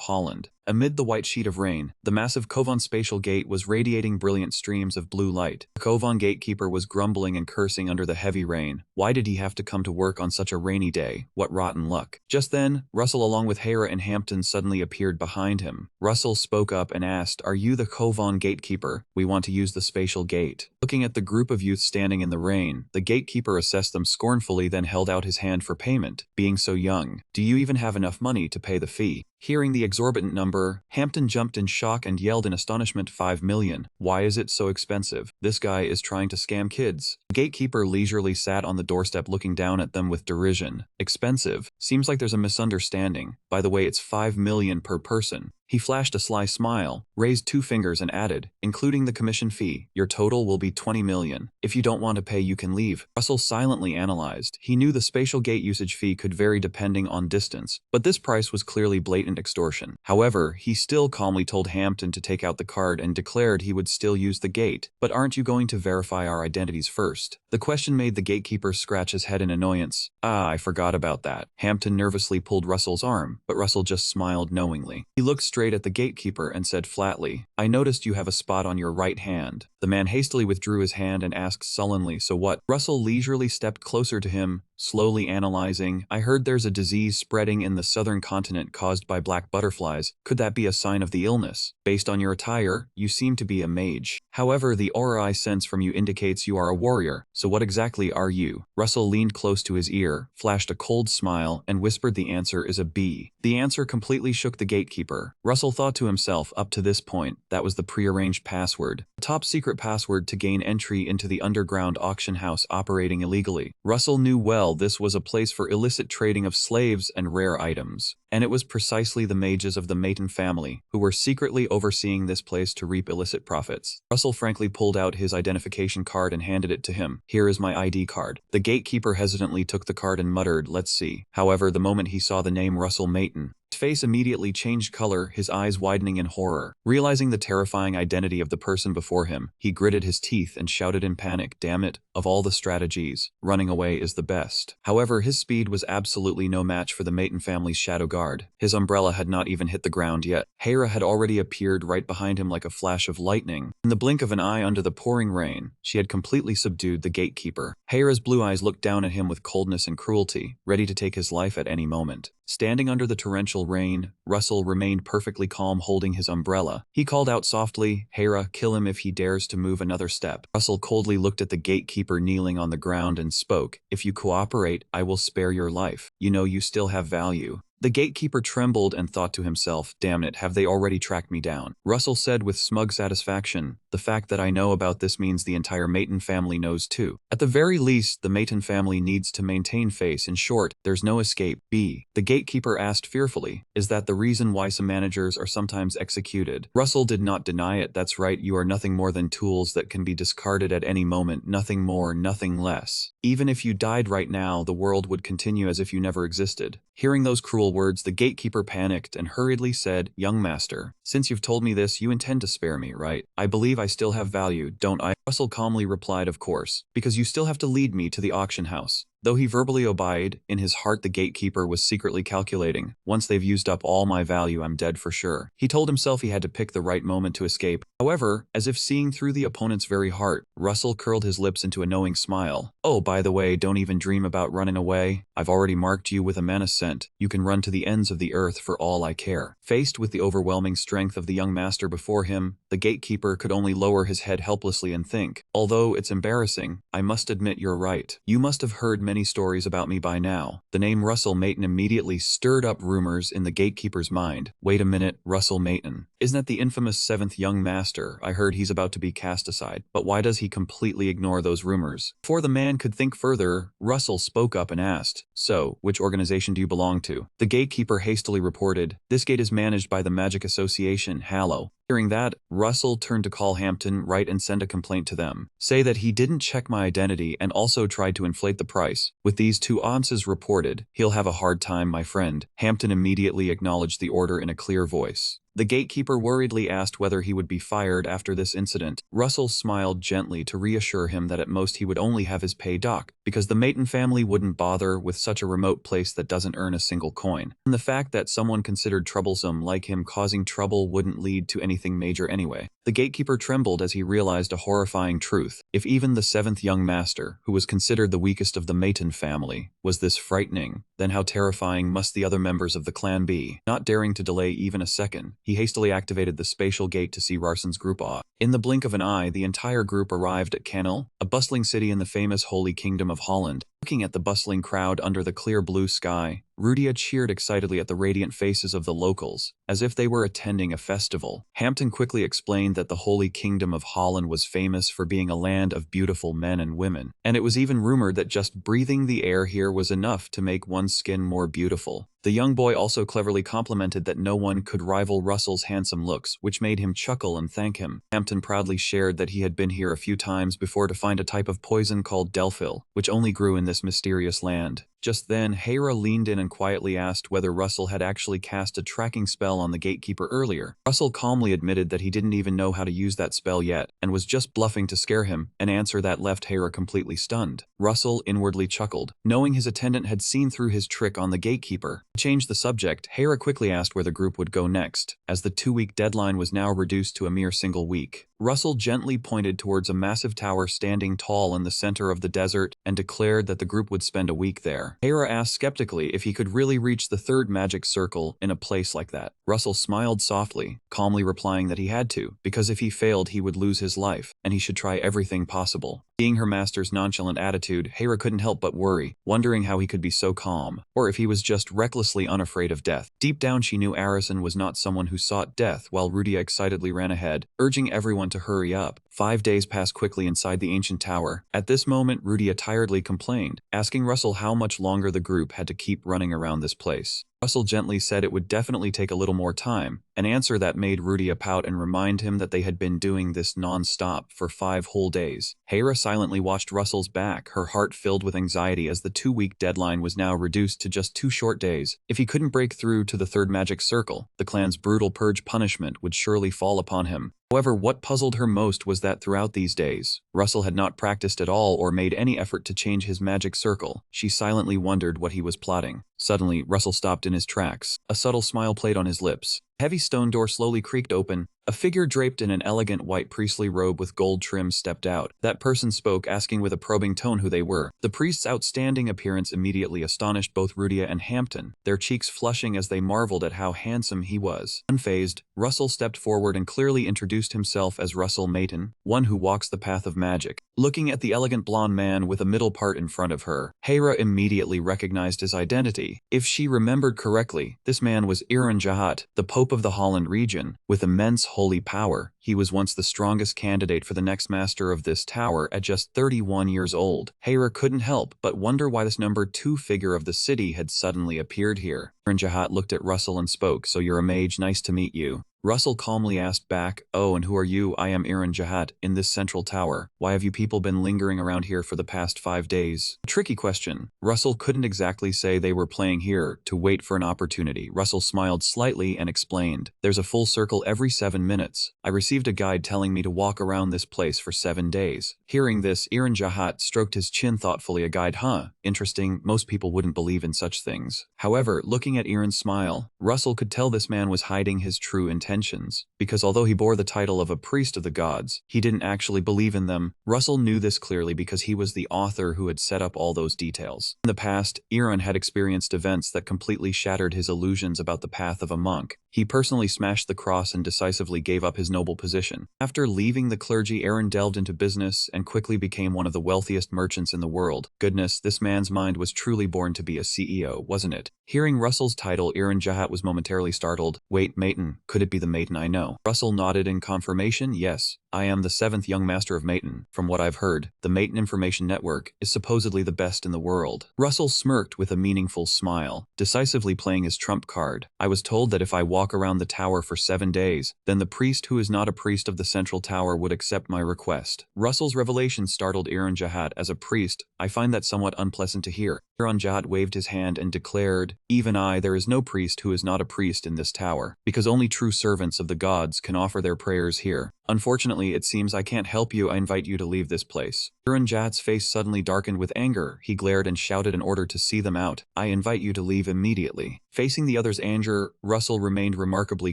Holland. Amid the white sheet of rain, the massive Kovan spatial gate was radiating brilliant streams of blue light. The Kovan gatekeeper was grumbling and cursing under the heavy rain. Why did he have to come to work on such a rainy day? What rotten luck. Just then, Russell along with Hera and Hampton suddenly appeared behind him. Russell spoke up and asked, "Are you the Kovan gatekeeper? We want to use the spatial gate." Looking at the group of youth standing in the rain, the gatekeeper assessed them scornfully, then held out his hand for payment. "Being so young, do you even have enough money to pay the fee?" Hearing the exorbitant number, Hampton jumped in shock and yelled in astonishment, 5 million. Why is it so expensive? This guy is trying to scam kids. The gatekeeper leisurely sat on the doorstep looking down at them with derision. Expensive? Seems like there's a misunderstanding. By the way, it's 5 million per person. He flashed a sly smile, raised 2 fingers and added, "Including the commission fee, your total will be 20 million. If you don't want to pay, you can leave." Russell silently analyzed. He knew the spatial gate usage fee could vary depending on distance, but this price was clearly blatant extortion. However, he still calmly told Hampton to take out the card and declared he would still use the gate. "But aren't you going to verify our identities first?" The question made the gatekeeper scratch his head in annoyance. I forgot about that." Hampton nervously pulled Russell's arm, but Russell just smiled knowingly. He looked straight at the gatekeeper and said flatly, "I noticed you have a spot on your right hand." The man hastily withdrew his hand and asked sullenly, "So what?" Russell leisurely stepped closer to him, slowly analyzing. "I heard there's a disease spreading in the southern continent caused by black butterflies. Could that be a sign of the illness? Based on your attire, you seem to be a mage. However, the aura I sense from you indicates you are a warrior. So what exactly are you?" Russell leaned close to his ear, flashed a cold smile, and whispered the answer is a bee. The answer completely shook the gatekeeper. Russell thought to himself, up to this point, that was the prearranged password. A top secret password to gain entry into the underground auction house operating illegally. Russell knew well this was a place for illicit trading of slaves and rare items. And it was precisely the mages of the Maton family who were secretly overseeing this place to reap illicit profits. Russell frankly pulled out his identification card and handed it to him. "Here is my ID card." The gatekeeper hesitantly took the card and muttered, "Let's see." However, the moment he saw the name Russell Maton, his face immediately changed color, his eyes widening in horror. Realizing the terrifying identity of the person before him, he gritted his teeth and shouted in panic, "Damn it, of all the strategies, running away is the best." However, his speed was absolutely no match for the Maton family's shadow guard. His umbrella had not even hit the ground yet. Hera had already appeared right behind him like a flash of lightning. In the blink of an eye under the pouring rain, she had completely subdued the gatekeeper. Hera's blue eyes looked down at him with coldness and cruelty, ready to take his life at any moment. Standing under the torrential rain, Russell remained perfectly calm holding his umbrella. He called out softly, "Hera, kill him if he dares to move another step." Russell coldly looked at the gatekeeper kneeling on the ground and spoke, "If you cooperate, I will spare your life. You know you still have value." The gatekeeper trembled and thought to himself, "Damn it, have they already tracked me down?" Russell said with smug satisfaction, "The fact that I know about this means the entire Maton family knows too. At the very least, the Maton family needs to maintain face. In short, there's no escape." B. The gatekeeper asked fearfully, "Is that the reason why some managers are sometimes executed?" Russell did not deny it. "That's right, you are nothing more than tools that can be discarded at any moment, nothing more, nothing less. Even if you died right now, the world would continue as if you never existed." Hearing those cruel words, the gatekeeper panicked and hurriedly said, "Young master, since you've told me this, you intend to spare me, right? I believe I still have value, don't I?" Russell calmly replied, "Of course, because you still have to lead me to the auction house." Though he verbally obeyed, in his heart the gatekeeper was secretly calculating, "Once they've used up all my value, I'm dead for sure." He told himself he had to pick the right moment to escape. However, as if seeing through the opponent's very heart, Russell curled his lips into a knowing smile. "Oh, by the way, don't even dream about running away. I've already marked you with a mana scent. You can run to the ends of the earth for all I care." Faced with the overwhelming strength of the young master before him, the gatekeeper could only lower his head helplessly and think, "Although it's embarrassing, I must admit you're right. You must have heard many many stories about me by now. The name Russell Mayton immediately stirred up rumors in the gatekeeper's mind. Wait a minute, Russell Mayton. Isn't that the infamous seventh young master? I heard he's about to be cast aside. But why does he completely ignore those rumors? Before the man could think further, Russell spoke up and asked, "So, which organization do you belong to?" The gatekeeper hastily reported, "This gate is managed by the Magic Association, Yahello." Hearing that, Russell turned to call Hampton right and send a complaint to them. Say that he didn't check my identity and also tried to inflate the price. With these two answers reported, he'll have a hard time, my friend. Hampton immediately acknowledged the order in a clear voice. The gatekeeper worriedly asked whether he would be fired after this incident. Russell smiled gently to reassure him that at most he would only have his pay docked, because the Mayton family wouldn't bother with such a remote place that doesn't earn a single coin. And the fact that someone considered troublesome like him causing trouble wouldn't lead to anything major anyway. The gatekeeper trembled as he realized a horrifying truth. If even the seventh young master, who was considered the weakest of the Mayton family, was this frightening, then how terrifying must the other members of the clan be? Not daring to delay even a second, he hastily activated the spatial gate to see Rarson's group off. In the blink of an eye, the entire group arrived at Canel, a bustling city in the famous Holy Kingdom of Holland. Looking at the bustling crowd under the clear blue sky, Rudia cheered excitedly at the radiant faces of the locals, as if they were attending a festival. Hampton quickly explained that the Holy Kingdom of Holland was famous for being a land of beautiful men and women, and it was even rumored that just breathing the air here was enough to make one's skin more beautiful. The young boy also cleverly complimented that no one could rival Russell's handsome looks, which made him chuckle and thank him. Hampton proudly shared that he had been here a few times before to find a type of poison called Delphil, which only grew in this mysterious land. Just then, Hera leaned in and quietly asked whether Russell had actually cast a tracking spell on the gatekeeper earlier. Russell calmly admitted that he didn't even know how to use that spell yet, and was just bluffing to scare him, an answer that left Hera completely stunned. Russell inwardly chuckled, knowing his attendant had seen through his trick on the gatekeeper. To change the subject, Hera quickly asked where the group would go next, as the 2-week deadline was now reduced to a mere single week. Russell gently pointed towards a massive tower standing tall in the center of the desert and declared that the group would spend a week there. Hera asked skeptically if he could really reach the third magic circle in a place like that. Russell smiled softly, calmly replying that he had to, because if he failed he would lose his life, and he should try everything possible. Seeing her master's nonchalant attitude, Hera couldn't help but worry, wondering how he could be so calm, or if he was just recklessly unafraid of death. Deep down she knew Arison was not someone who sought death, while Rudia excitedly ran ahead, urging everyone to hurry up. 5 days passed quickly inside the ancient tower. At this moment, Rudia tiredly complained, asking Russell how much longer the group had to keep running around this place. Russell gently said it would definitely take a little more time, an answer that made Rudia pout and remind him that they had been doing this non-stop for 5 whole days. Hera silently watched Russell's back, her heart filled with anxiety as the 2-week deadline was now reduced to just 2 short days. If he couldn't break through to the third magic circle, the clan's brutal purge punishment would surely fall upon him. However, what puzzled her most was that throughout these days, Russell had not practiced at all or made any effort to change his magic circle. She silently wondered what he was plotting. Suddenly, Russell stopped in his tracks. A subtle smile played on his lips. A heavy stone door slowly creaked open. A figure draped in an elegant white priestly robe with gold trim stepped out. That person spoke, asking with a probing tone who they were. The priest's outstanding appearance immediately astonished both Rudia and Hampton, their cheeks flushing as they marveled at how handsome he was. Unfazed, Russell stepped forward and clearly introduced himself as Russell Mayton, one who walks the path of magic. Looking at the elegant blonde man with a middle part in front of her, Hera immediately recognized his identity. If she remembered correctly, this man was Iran Jahat, the Pope of the Holland region, with immense holy power. He was once the strongest candidate for the next master of this tower at just 31 years old. Hera couldn't help but wonder why this number 2 figure of the city had suddenly appeared here. Iran Jahat looked at Russell and spoke, "So you're a mage, nice to meet you." Russell calmly asked back, "Oh, and who are you?" "I am Iran Jahat, in this central tower. Why have you people been lingering around here for the past 5 days? A tricky question. Russell couldn't exactly say they were playing here to wait for an opportunity. Russell smiled slightly and explained, "There's a full circle every 7 minutes. I received a guide telling me to walk around this place for 7 days. Hearing this, Iran Jahat stroked his chin thoughtfully. "A guide, huh? Interesting. Most people wouldn't believe in such things." However, looking at Iran's smile, Russell could tell this man was hiding his true intentions, because although he bore the title of a priest of the gods, he didn't actually believe in them. Russell knew this clearly because he was the author who had set up all those details. In the past, Iran had experienced events that completely shattered his illusions about the path of a monk. He personally smashed the cross and decisively gave up his noble position. After leaving the clergy, Aaron delved into business and quickly became one of the wealthiest merchants in the world. Goodness, this man's mind was truly born to be a CEO, wasn't it? Hearing Russell's title, Aaron Jahat was momentarily startled. Wait, Maiden, could it be the Maiden I know? Russell nodded in confirmation. Yes, I am the 7th young master of Maiden. From what I've heard, the Maiden Information Network is supposedly the best in the world. Russell smirked with a meaningful smile, decisively playing his trump card. I was told that if I walk around the tower for 7 days, then the priest who is not a priest of the central tower would accept my request. Russell's revelation startled Aaron Jahat. As a priest, I find that somewhat unpleasant to hear. Aaron Jahat waved his hand and declared, even I, there is no priest who is not a priest in this tower, because only true servants of the gods can offer their prayers here. Unfortunately, it seems I can't help you. I invite you to leave this place. Aaron Jahat's face suddenly darkened with anger. He glared and shouted in order to see them out. I invite you to leave immediately. Facing the other's anger, Russell remained remarkably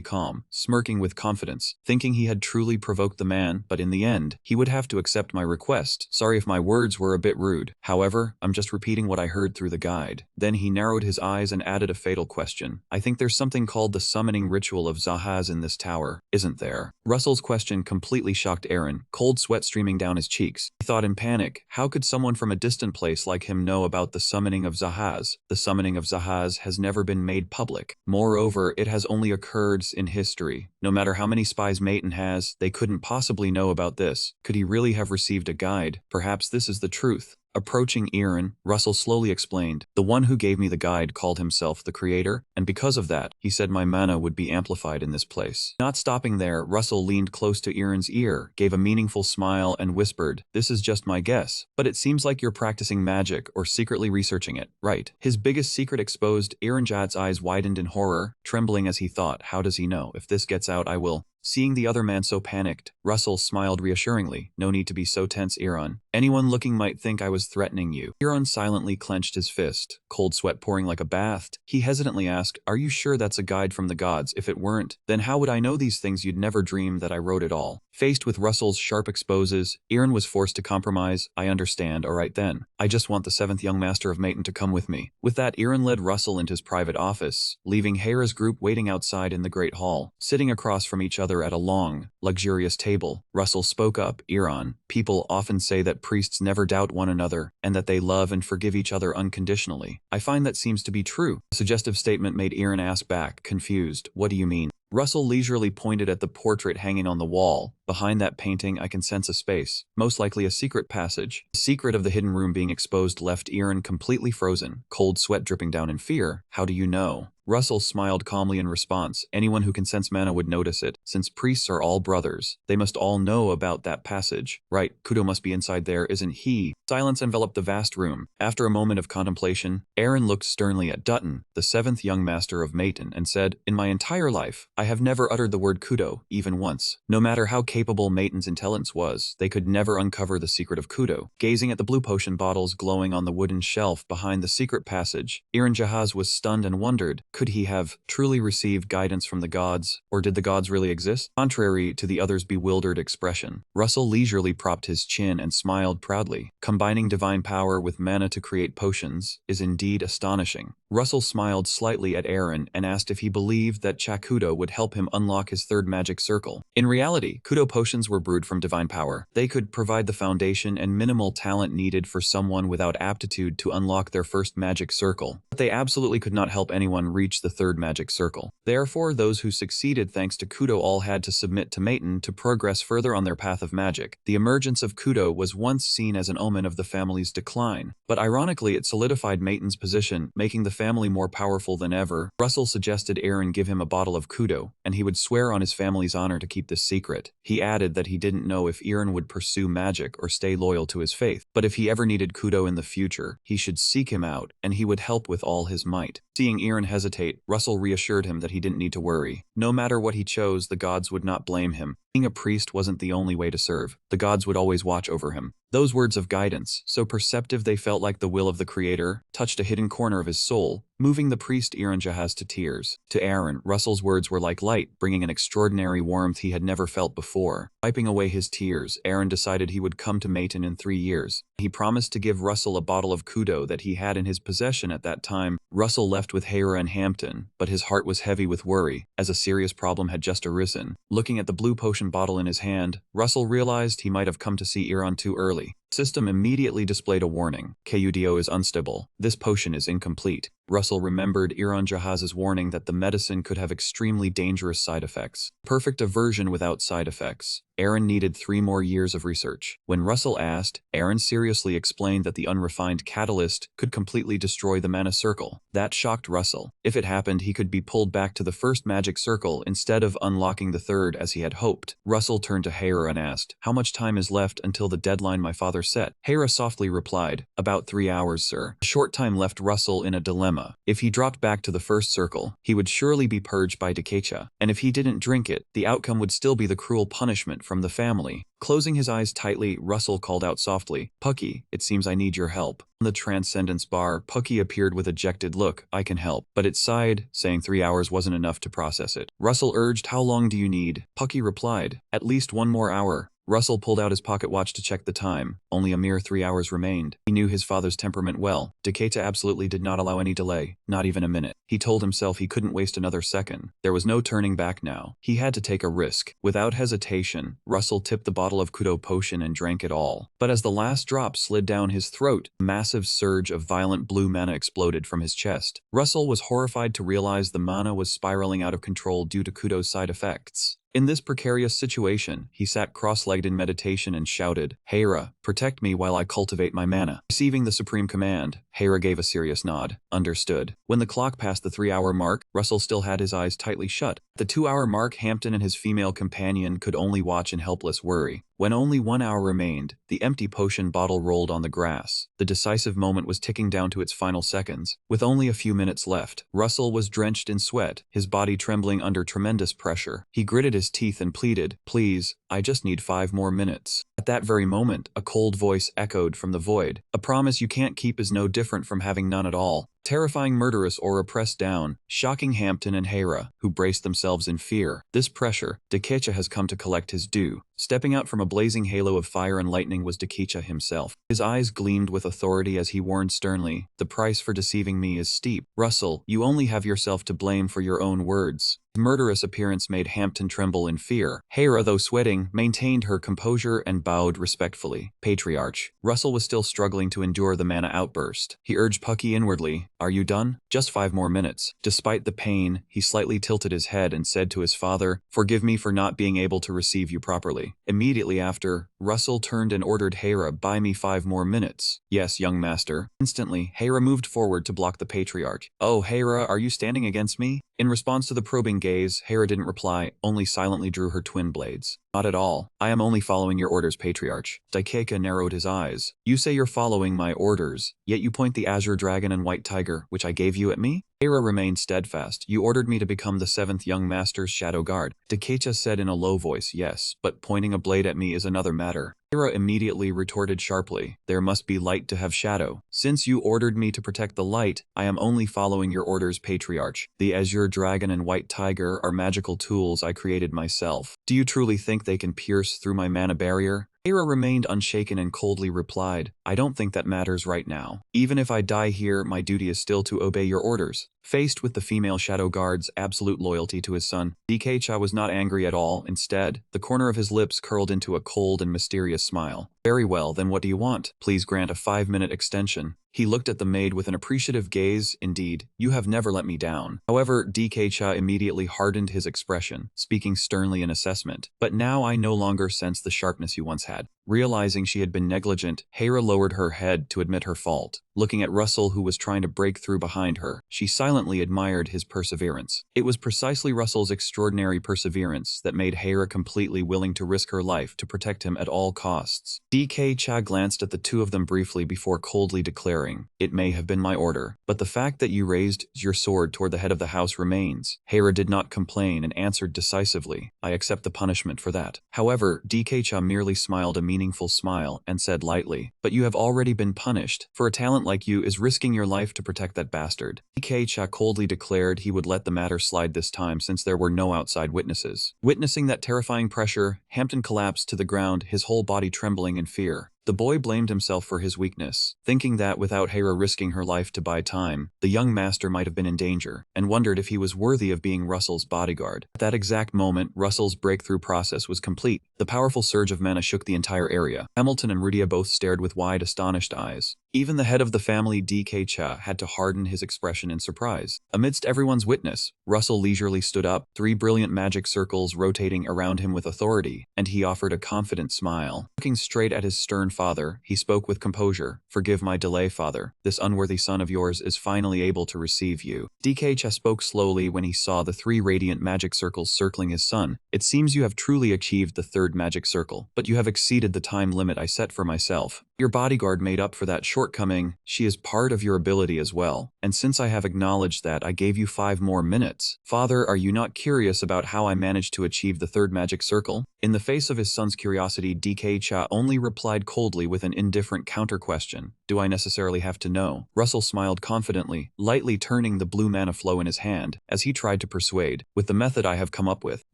calm, smirking with confidence, thinking he had truly provoked the man, but in the end, he would have to accept my request. Sorry if my words were a bit rude. However, I'm just repeating what I heard through the guide. Then he narrowed his eyes and added a fatal question. I think there's something called the summoning ritual of Zahaz in this tower, isn't there? Russell's question completely shocked Aaron, cold sweat streaming down his cheeks. He thought in panic, how could someone from a distant place like him know about the summoning of Zahaz? The summoning of Zahaz has never been made public. Moreover, it has only occurred in history. No matter how many spies Maiden has, they couldn't possibly know about this. Could he really have received a guide? Perhaps this is the truth. Approaching Aaron, Russell slowly explained, the one who gave me the guide called himself the creator, and because of that, he said my mana would be amplified in this place. Not stopping there, Russell leaned close to Aaron's ear, gave a meaningful smile and whispered, this is just my guess, but it seems like you're practicing magic or secretly researching it, right? His biggest secret exposed, Aaron Jahat's eyes widened in horror, trembling as he thought, how does he know? If this gets out, I will. Seeing the other man so panicked, Russell smiled reassuringly. No need to be so tense, Aaron. Anyone looking might think I was threatening you. Aaron silently clenched his fist, cold sweat pouring like a bath. He hesitantly asked, are you sure that's a guide from the gods? If it weren't, then how would I know these things? You'd never dream that I wrote it all. Faced with Russell's sharp exposes, Aaron was forced to compromise. I understand, alright then. I just want the 7th young master of Maiden to come with me. With that, Aaron led Russell into his private office, leaving Hera's group waiting outside in the great hall. Sitting across from each other at a long, luxurious table, Russell spoke up, Aaron, people often say that priests never doubt one another, and that they love and forgive each other unconditionally. I find that seems to be true. A suggestive statement made Aaron ask back, confused, what do you mean? Russell leisurely pointed at the portrait hanging on the wall. Behind that painting, I can sense a space, most likely a secret passage. The secret of the hidden room being exposed left Aaron completely frozen, cold sweat dripping down in fear. How do you know? Russell smiled calmly in response. Anyone who can sense mana would notice it. Since priests are all brothers, they must all know about that passage. Right, Kudo must be inside there, isn't he? Silence enveloped the vast room. After a moment of contemplation, Aaron looked sternly at Dutton, the 7th young master of Maiden, and said, in my entire life, I have never uttered the word Kudo, even once. No matter how capable Maiden's intelligence was, they could never uncover the secret of Kudo. Gazing at the blue potion bottles glowing on the wooden shelf behind the secret passage, Aaron Jahat was stunned and wondered, could he have truly received guidance from the gods, or did the gods really exist? Contrary to the other's bewildered expression, Russell leisurely propped his chin and smiled proudly. Combining divine power with mana to create potions is indeed astonishing. Russell smiled slightly at Aaron and asked if he believed that Chakudo would help him unlock his 3rd magic circle. In reality, Kudo potions were brewed from divine power. They could provide the foundation and minimal talent needed for someone without aptitude to unlock their 1st magic circle. But they absolutely could not help anyone reach the 3rd magic circle. Therefore, those who succeeded thanks to Kudo all had to submit to Maiden to progress further on their path of magic. The emergence of Kudo was once seen as an omen of the family's decline, but ironically it solidified Maiden's position, making the family more powerful than ever. Russell suggested Aaron give him a bottle of Kudo, and he would swear on his family's honor to keep this secret. He added that he didn't know if Aaron would pursue magic or stay loyal to his faith, but if he ever needed Kudo in the future, he should seek him out, and he would help with all his might. Seeing Aaron hesitate, Russell reassured him that he didn't need to worry. No matter what he chose, the gods would not blame him. Being a priest wasn't the only way to serve. The gods would always watch over him. Those words of guidance, so perceptive they felt like the will of the Creator, touched a hidden corner of his soul, moving the priest Iranjahaz to tears. To Aaron, Russell's words were like light, bringing an extraordinary warmth he had never felt before. Wiping away his tears, Aaron decided he would come to Mayton in 3 years. He promised to give Russell a bottle of Kudo that he had in his possession at that time. Russell left with Hera and Hampton, but his heart was heavy with worry, as a serious problem had just arisen. Looking at the blue potion bottle in his hand, Russell realized he might have come to see Iran too early. System immediately displayed a warning. KUDO is unstable. This potion is incomplete. Russell remembered Iranjahaz's warning that the medicine could have extremely dangerous side effects. Perfect aversion without side effects. Aaron needed 3 more years of research. When Russell asked, Aaron seriously explained that the unrefined catalyst could completely destroy the mana circle. That shocked Russell. If it happened, he could be pulled back to the first magic circle instead of unlocking the third as he had hoped. Russell turned to Hera and asked, "How much time is left until the deadline my father set?" Hera softly replied, "About 3 hours, sir." A short time left Russell in a dilemma. If he dropped back to the first circle, he would surely be purged by Dekecha, and if he didn't drink it, the outcome would still be the cruel punishment from the family. Closing his eyes tightly, Russell called out softly, "Pucky, it seems I need your help." On the Transcendence bar, Pucky appeared with a dejected look. "I can help," but it sighed, saying 3 hours wasn't enough to process it. Russell urged, "How long do you need?" Pucky replied, "At least 1 more hour." Russell pulled out his pocket watch to check the time. Only a mere 3 hours remained. He knew his father's temperament well. Dekecha absolutely did not allow any delay, not even a minute. He told himself he couldn't waste another second. There was no turning back now. He had to take a risk. Without hesitation, Russell tipped the bottle of Kudo potion and drank it all. But as the last drop slid down his throat, a massive surge of violent blue mana exploded from his chest. Russell was horrified to realize the mana was spiraling out of control due to Kudo's side effects. In this precarious situation, he sat cross-legged in meditation and shouted, "Hera, protect me while I cultivate my mana." Receiving the supreme command, Hera gave a serious nod. Understood. When the clock passed the 3-hour mark, Russell still had his eyes tightly shut. At the 2-hour mark, Hampton and his female companion could only watch in helpless worry. When only 1 hour remained, the empty potion bottle rolled on the grass. The decisive moment was ticking down to its final seconds. With only a few minutes left, Russell was drenched in sweat, his body trembling under tremendous pressure. He gritted his teeth and pleaded, "Please, I just need 5 more minutes." At that very moment, a cold voice echoed from the void. "A promise you can't keep is no different from having none at all." Terrifying, murderous aura pressed down, shocking Hampton and Hera, who braced themselves in fear. This pressure, Dekecha has come to collect his due. Stepping out from a blazing halo of fire and lightning was Dekecha himself. His eyes gleamed with authority as he warned sternly, "The price for deceiving me is steep. Russell, you only have yourself to blame for your own words." His murderous appearance made Hampton tremble in fear. Hera, though sweating, maintained her composure and bowed respectfully. "Patriarch." Russell was still struggling to endure the mana outburst. He urged Pucky inwardly, "Are you done? Just 5 more minutes." Despite the pain, he slightly tilted his head and said to his father, "Forgive me for not being able to receive you properly." Immediately after, Russell turned and ordered Hera, "Buy me 5 more minutes." "Yes, young master." Instantly, Hera moved forward to block the patriarch. "Oh, Hera, are you standing against me?" In response to the probing gaze, Hera didn't reply, only silently drew her twin blades. "Not at all. I am only following your orders, patriarch." Daikeka narrowed his eyes. "You say you're following my orders, yet you point the azure dragon and white tiger, which I gave you, at me?" Hera remained steadfast. "You ordered me to become the 7th young master's shadow guard." Daikecha said in a low voice, "Yes, but pointing a blade at me is another matter." Hera immediately retorted sharply, "There must be light to have shadow. Since you ordered me to protect the light, I am only following your orders, patriarch. The azure dragon and white tiger are magical tools I created myself. Do you truly think they can pierce through my mana barrier?" Hera remained unshaken and coldly replied, "I don't think that matters right now. Even if I die here, my duty is still to obey your orders." Faced with the female shadow guard's absolute loyalty to his son, Dekecha was not angry at all. Instead, the corner of his lips curled into a cold and mysterious smile. "Very well, then what do you want? Please grant a 5-minute extension." He looked at the maid with an appreciative gaze. "Indeed, you have never let me down." However, Dekecha immediately hardened his expression, speaking sternly in assessment. "But now I no longer sense the sharpness you once had. Realizing she had been negligent, Hera lowered her head to admit her fault. Looking at Russell, who was trying to break through behind her, she silently admired his perseverance. It was precisely Russell's extraordinary perseverance that made Hera completely willing to risk her life to protect him at all costs. DK Cha glanced at the two of them briefly before coldly declaring, "It may have been my order, but the fact that you raised your sword toward the head of the house remains." Hera did not complain and answered decisively, "I accept the punishment for that." However, DK Cha merely smiled a meaningful smile and said lightly, "But you have already been punished. For a talent like you is risking your life to protect that bastard." DK Cha coldly declared he would let the matter slide this time since there were no outside witnesses. Witnessing that terrifying pressure, Hampton collapsed to the ground, his whole body trembling in fear. The boy blamed himself for his weakness, thinking that without Hera risking her life to buy time, the young master might have been in danger, and wondered if he was worthy of being Russell's bodyguard. At that exact moment, Russell's breakthrough process was complete. The powerful surge of mana shook the entire area. Hamilton and Rudia both stared with wide, astonished eyes. Even the head of the family, DK Cha, had to harden his expression in surprise. Amidst everyone's witness, Russell leisurely stood up, 3 brilliant magic circles rotating around him with authority, and he offered a confident smile. Looking straight at his stern father, he spoke with composure, "Forgive my delay, father. This unworthy son of yours is finally able to receive you." DK Cha spoke slowly when he saw the 3 radiant magic circles circling his son. "It seems you have truly achieved the 3rd magic circle, but you have exceeded the time limit I set for myself. Your bodyguard made up for that shortcoming. She is part of your ability as well. And since I have acknowledged that, I gave you 5 more minutes. Father, are you not curious about how I managed to achieve the 3rd magic circle?" In the face of his son's curiosity, DK Cha only replied coldly with an indifferent counter-question. "Do I necessarily have to know?" Russell smiled confidently, lightly turning the blue mana flow in his hand, as he tried to persuade, "With the method I have come up with,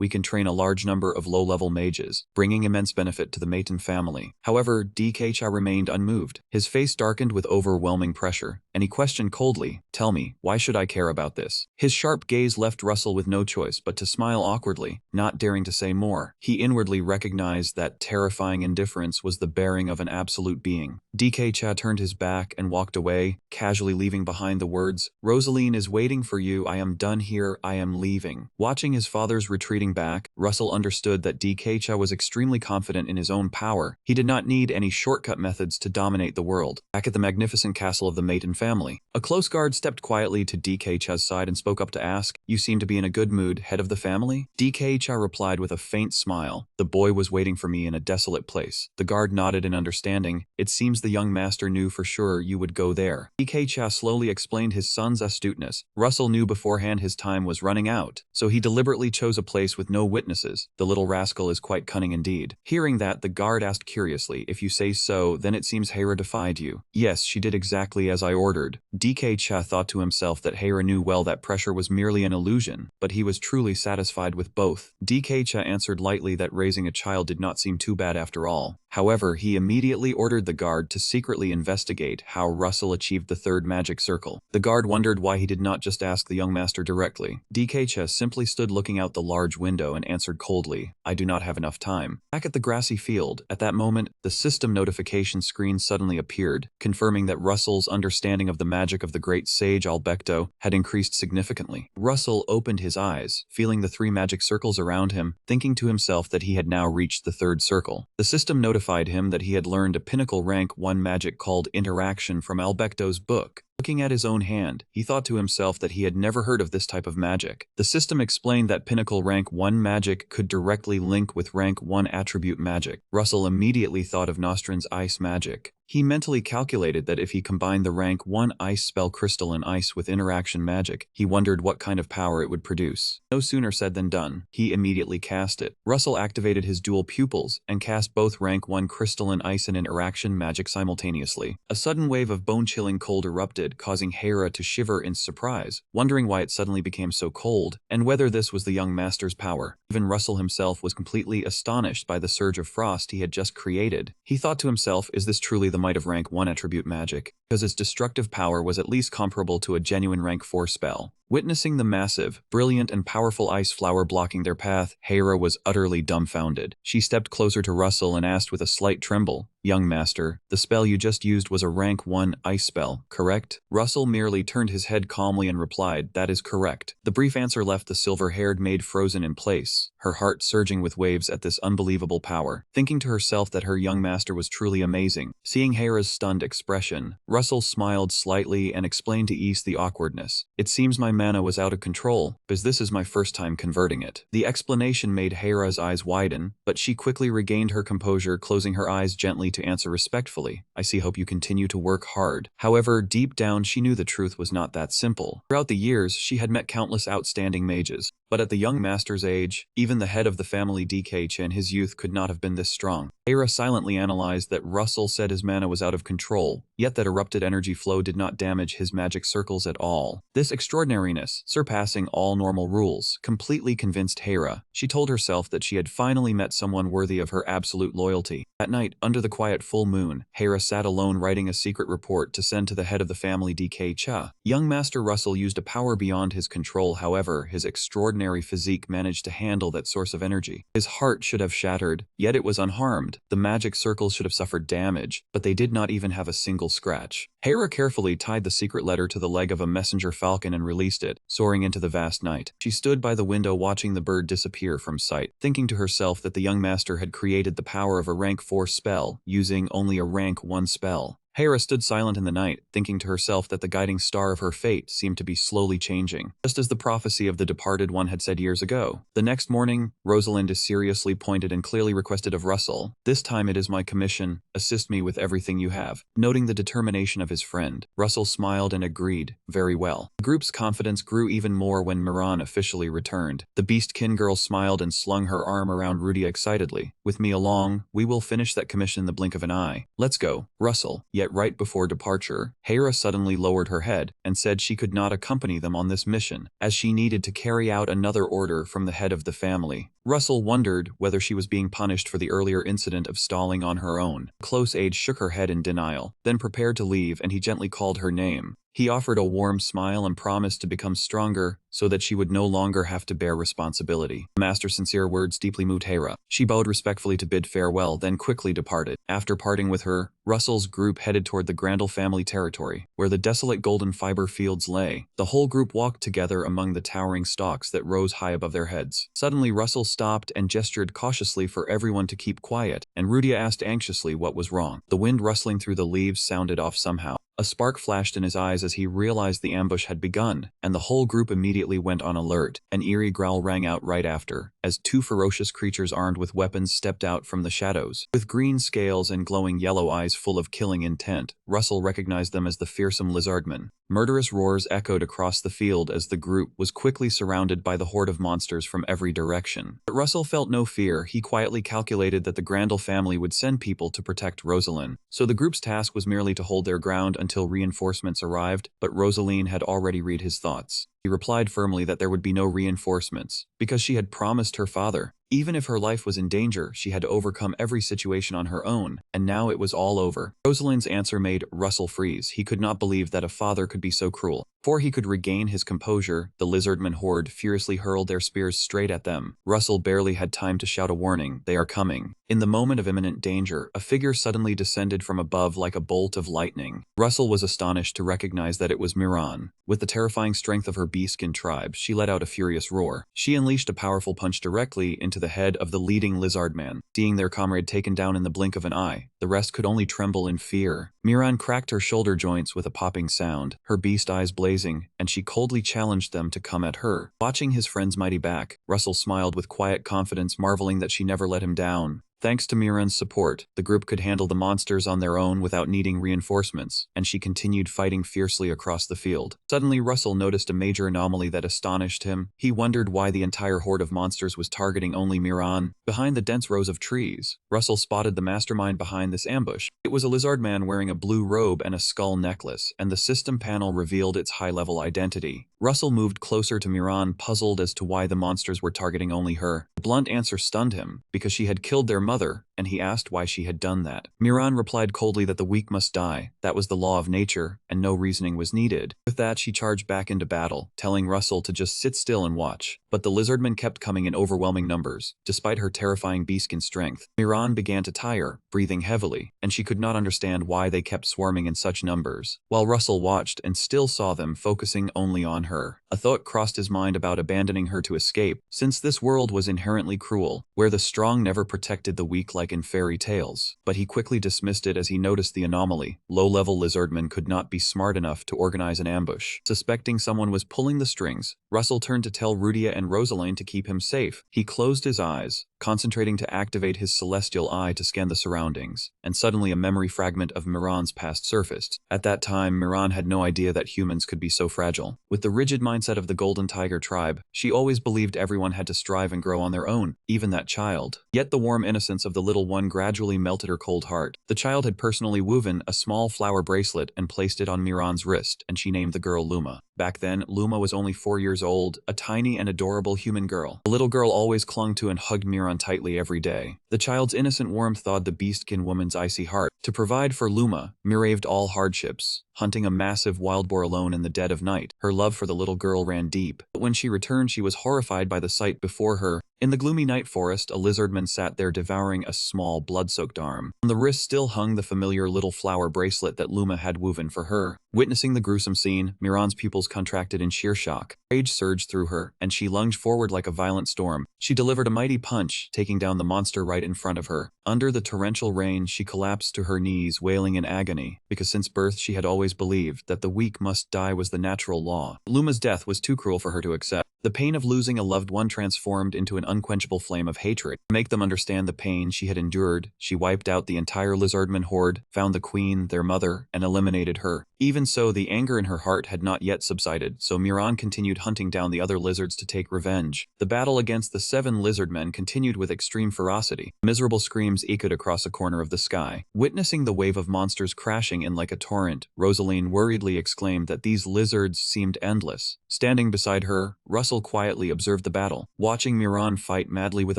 we can train a large number of low-level mages, bringing immense benefit to the Maton family." However, DK Cha remained unmoved. His face darkened with overwhelming pressure, and he questioned coldly, "Tell me, why should I care about this?" His sharp gaze left Russell with no choice but to smile awkwardly, not daring to say more. He inwardly recognized that terrifying indifference was the bearing of an absolute being. DK Cha turned his back and walked away, casually leaving behind the words, "Rosaline is waiting for you. I am done here. I am leaving." Watching his father's retreating back, Russell understood that DK Cha was extremely confident in his own power. He did not need any shortcut methods to dominate the world. Back at the magnificent castle of the Maton family, a close guard stepped quietly to DK Cha's side and spoke up to ask, "You seem to be in a good mood, head of the family?" DK Cha replied with a faint smile, "The boy was waiting for me in a desolate place." The guard nodded in understanding. "It seems the young master knew for sure you would go there." DK Cha slowly explained his son's astuteness. Russell knew beforehand his time was running out, so he deliberately chose a place with no witnesses. The little rascal is quite cunning indeed. Hearing that, the guard asked curiously, "If you say so, then it seems Hera defied you." "Yes, she did exactly as I ordered." DK Cha thought to himself that Hera knew well that pressure was merely an illusion, but he was truly satisfied with both. DK Cha answered lightly that raising a child did not seem too bad after all. However, he immediately ordered the guard to secretly investigate how Russell achieved the 3rd magic circle. The guard wondered why he did not just ask the young master directly. DK Cha simply stood looking out the large window and answered coldly, "I do not have enough time." Back at the grassy field, at that moment, the system notification screen suddenly appeared, confirming that Russell's understanding of the magic of the great sage Albecto had increased significantly. Russell opened his eyes, feeling the 3 magic circles around him, thinking to himself that he had now reached the 3rd circle. The system notified him that he had learned a pinnacle rank 1 magic called Interaction from Albecto's book. Looking at his own hand, he thought to himself that he had never heard of this type of magic. The system explained that pinnacle rank 1 magic could directly link with rank 1 attribute magic. Russell immediately thought of Nostrin's ice magic. He mentally calculated that if he combined the rank 1 ice spell crystalline ice with interaction magic, he wondered what kind of power it would produce. No sooner said than done. He immediately cast it. Russell activated his dual pupils and cast both rank 1 crystalline ice and interaction magic simultaneously. A sudden wave of bone-chilling cold erupted, causing Hera to shiver in surprise, wondering why it suddenly became so cold, and whether this was the young master's power. Even Russell himself was completely astonished by the surge of frost he had just created. He thought to himself, is this truly the might of rank 1 attribute magic? Because its destructive power was at least comparable to a genuine rank 4 spell. Witnessing the massive, brilliant and powerful ice flower blocking their path, Hera was utterly dumbfounded. She stepped closer to Russell and asked with a slight tremble, Young master, the spell you just used was a rank 1 ice spell, correct? Russell merely turned his head calmly and replied, that is correct. The brief answer left the silver-haired maid frozen in place, her heart surging with waves at this unbelievable power. Thinking to herself that her young master was truly amazing. Seeing Hera's stunned expression, Russell smiled slightly and explained to ease the awkwardness. It seems my mana was out of control, because this is my first time converting it. The explanation made Hera's eyes widen, but she quickly regained her composure, closing her eyes gently to answer respectfully. I see, hope you continue to work hard. However, deep down she knew the truth was not that simple. Throughout the years, she had met countless outstanding mages, but at the young master's age, even the head of the family DK in his youth could not have been this strong. Hera silently analyzed that Russell said his mana was out of control, yet that erupted energy flow did not damage his magic circles at all. This extraordinariness, surpassing all normal rules, completely convinced Hera. She told herself that she had finally met someone worthy of her absolute loyalty. At night, under the quiet full moon, Hera sat alone writing a secret report to send to the head of the family DK Cha. Young Master Russell used a power beyond his control, however, his extraordinary physique managed to handle that source of energy. His heart should have shattered, yet it was unharmed. The magic circles should have suffered damage, but they did not even have a single scratch. Hera carefully tied the secret letter to the leg of a messenger falcon and released it, soaring into the vast night. She stood by the window watching the bird disappear from sight, thinking to herself that the young master had created the power of a rank 4 spell, using only a rank 1 spell. Hera stood silent in the night, thinking to herself that the guiding star of her fate seemed to be slowly changing, just as the prophecy of the departed one had said years ago. The next morning, Rosalind seriously pointed and clearly requested of Russell, "This time it is my commission, assist me with everything you have." Noting the determination of his friend, Russell smiled and agreed, "Very well." The group's confidence grew even more when Miran officially returned. The Beastkin girl smiled and slung her arm around Rudy excitedly. "With me along, we will finish that commission in the blink of an eye. Let's go, Russell." Yet right before departure, Hera suddenly lowered her head and said she could not accompany them on this mission, as she needed to carry out another order from the head of the family. Russell wondered whether she was being punished for the earlier incident of stalling on her own. Close Aide shook her head in denial, then prepared to leave, and he gently called her name. He offered a warm smile and promised to become stronger so that she would no longer have to bear responsibility. The master's sincere words deeply moved Hera. She bowed respectfully to bid farewell, then quickly departed. After parting with her, Russell's group headed toward the Grandel family territory, where the desolate golden fiber fields lay. The whole group walked together among the towering stalks that rose high above their heads. Suddenly, Russell stopped and gestured cautiously for everyone to keep quiet, and Rudia asked anxiously what was wrong. The wind rustling through the leaves sounded off somehow. A spark flashed in his eyes as he realized the ambush had begun, and the whole group immediately went on alert. An eerie growl rang out right after, as two ferocious creatures armed with weapons stepped out from the shadows. With green scales and glowing yellow eyes full of killing intent, Russell recognized them as the fearsome lizardmen. Murderous roars echoed across the field as the group was quickly surrounded by the horde of monsters from every direction. But Russell felt no fear. He quietly calculated that the Grandel family would send people to protect Rosalind, so the group's task was merely to hold their ground until reinforcements arrived, but Rosalind had already read his thoughts. He replied firmly that there would be no reinforcements, because she had promised her father. Even if her life was in danger, she had to overcome every situation on her own, and now it was all over. Rosalind's answer made Russell freeze. He could not believe that a father could be so cruel. Before he could regain his composure, the lizardman horde furiously hurled their spears straight at them. Russell barely had time to shout a warning, "They are coming." In the moment of imminent danger, a figure suddenly descended from above like a bolt of lightning. Russell was astonished to recognize that it was Miran. With the terrifying strength of her beastkin tribe, she let out a furious roar. She unleashed a powerful punch directly into the head of the leading lizardman. Seeing their comrade taken down in the blink of an eye, the rest could only tremble in fear. Miran cracked her shoulder joints with a popping sound, her beast eyes blazing, and she coldly challenged them to come at her. Watching his friend's mighty back, Russell smiled with quiet confidence, marveling that she never let him down. Thanks to Miran's support, the group could handle the monsters on their own without needing reinforcements, and she continued fighting fiercely across the field. Suddenly, Russell noticed a major anomaly that astonished him. He wondered why the entire horde of monsters was targeting only Miran. Behind the dense rows of trees, Russell spotted the mastermind behind this ambush. It was a lizard man wearing a blue robe and a skull necklace, and the system panel revealed its high-level identity. Russell moved closer to Miran, puzzled as to why the monsters were targeting only her. The blunt answer stunned him, because she had killed their mother, and he asked why she had done that. Miran replied coldly that the weak must die, that was the law of nature, and no reasoning was needed. With that, she charged back into battle, telling Russell to just sit still and watch. But the lizardmen kept coming in overwhelming numbers. Despite her terrifying beastskin strength, Miran began to tire, breathing heavily, and she could not understand why they kept swarming in such numbers. While Russell watched and still saw them focusing only on her, a thought crossed his mind about abandoning her to escape, since this world was inherently cruel, where the strong never protected the weak like in fairy tales. But he quickly dismissed it as he noticed the anomaly. Low-level lizardmen could not be smart enough to organize an ambush. Suspecting someone was pulling the strings, Russell turned to tell Rudia and Rosaline to keep him safe. He closed his eyes, concentrating to activate his celestial eye to scan the surroundings, and suddenly a memory fragment of Miran's past surfaced. At that time, Miran had no idea that humans could be so fragile. With the rigid mindset of the Golden Tiger tribe, she always believed everyone had to strive and grow on their own, even that child. Yet the warm innocence of the little one gradually melted her cold heart. The child had personally woven a small flower bracelet and placed it on Miran's wrist, and she named the girl Luma. Back then, Luma was only 4 years old, a tiny and adorable human girl. The little girl always clung to and hugged Miran tightly every day. The child's innocent warmth thawed the beastkin woman's icy heart. To provide for Luma, Miraved all hardships, hunting a massive wild boar alone in the dead of night. Her love for the little girl ran deep, but when she returned she was horrified by the sight before her. In the gloomy night forest, a lizardman sat there devouring a small, blood-soaked arm. On the wrist still hung the familiar little flower bracelet that Luma had woven for her. Witnessing the gruesome scene, Miran's pupils contracted in sheer shock. Rage surged through her, and she lunged forward like a violent storm. She delivered a mighty punch, taking down the monster right in front of her. Under the torrential rain, she collapsed to her knees, wailing in agony, because since birth she had always believed that the weak must die was the natural law. Luma's death was too cruel for her to accept. The pain of losing a loved one transformed into an unquenchable flame of hatred. To make them understand the pain she had endured, she wiped out the entire lizardman horde, found the queen, their mother, and eliminated her. Even so, the anger in her heart had not yet subsided, so Miran continued hunting down the other lizards to take revenge. The battle against the 7 lizardmen continued with extreme ferocity. Miserable screams echoed across a corner of the sky. Witnessing the wave of monsters crashing in like a torrent, Rosaline worriedly exclaimed that these lizards seemed endless. Standing beside her, Russell quietly observed the battle. Watching Miran fight madly with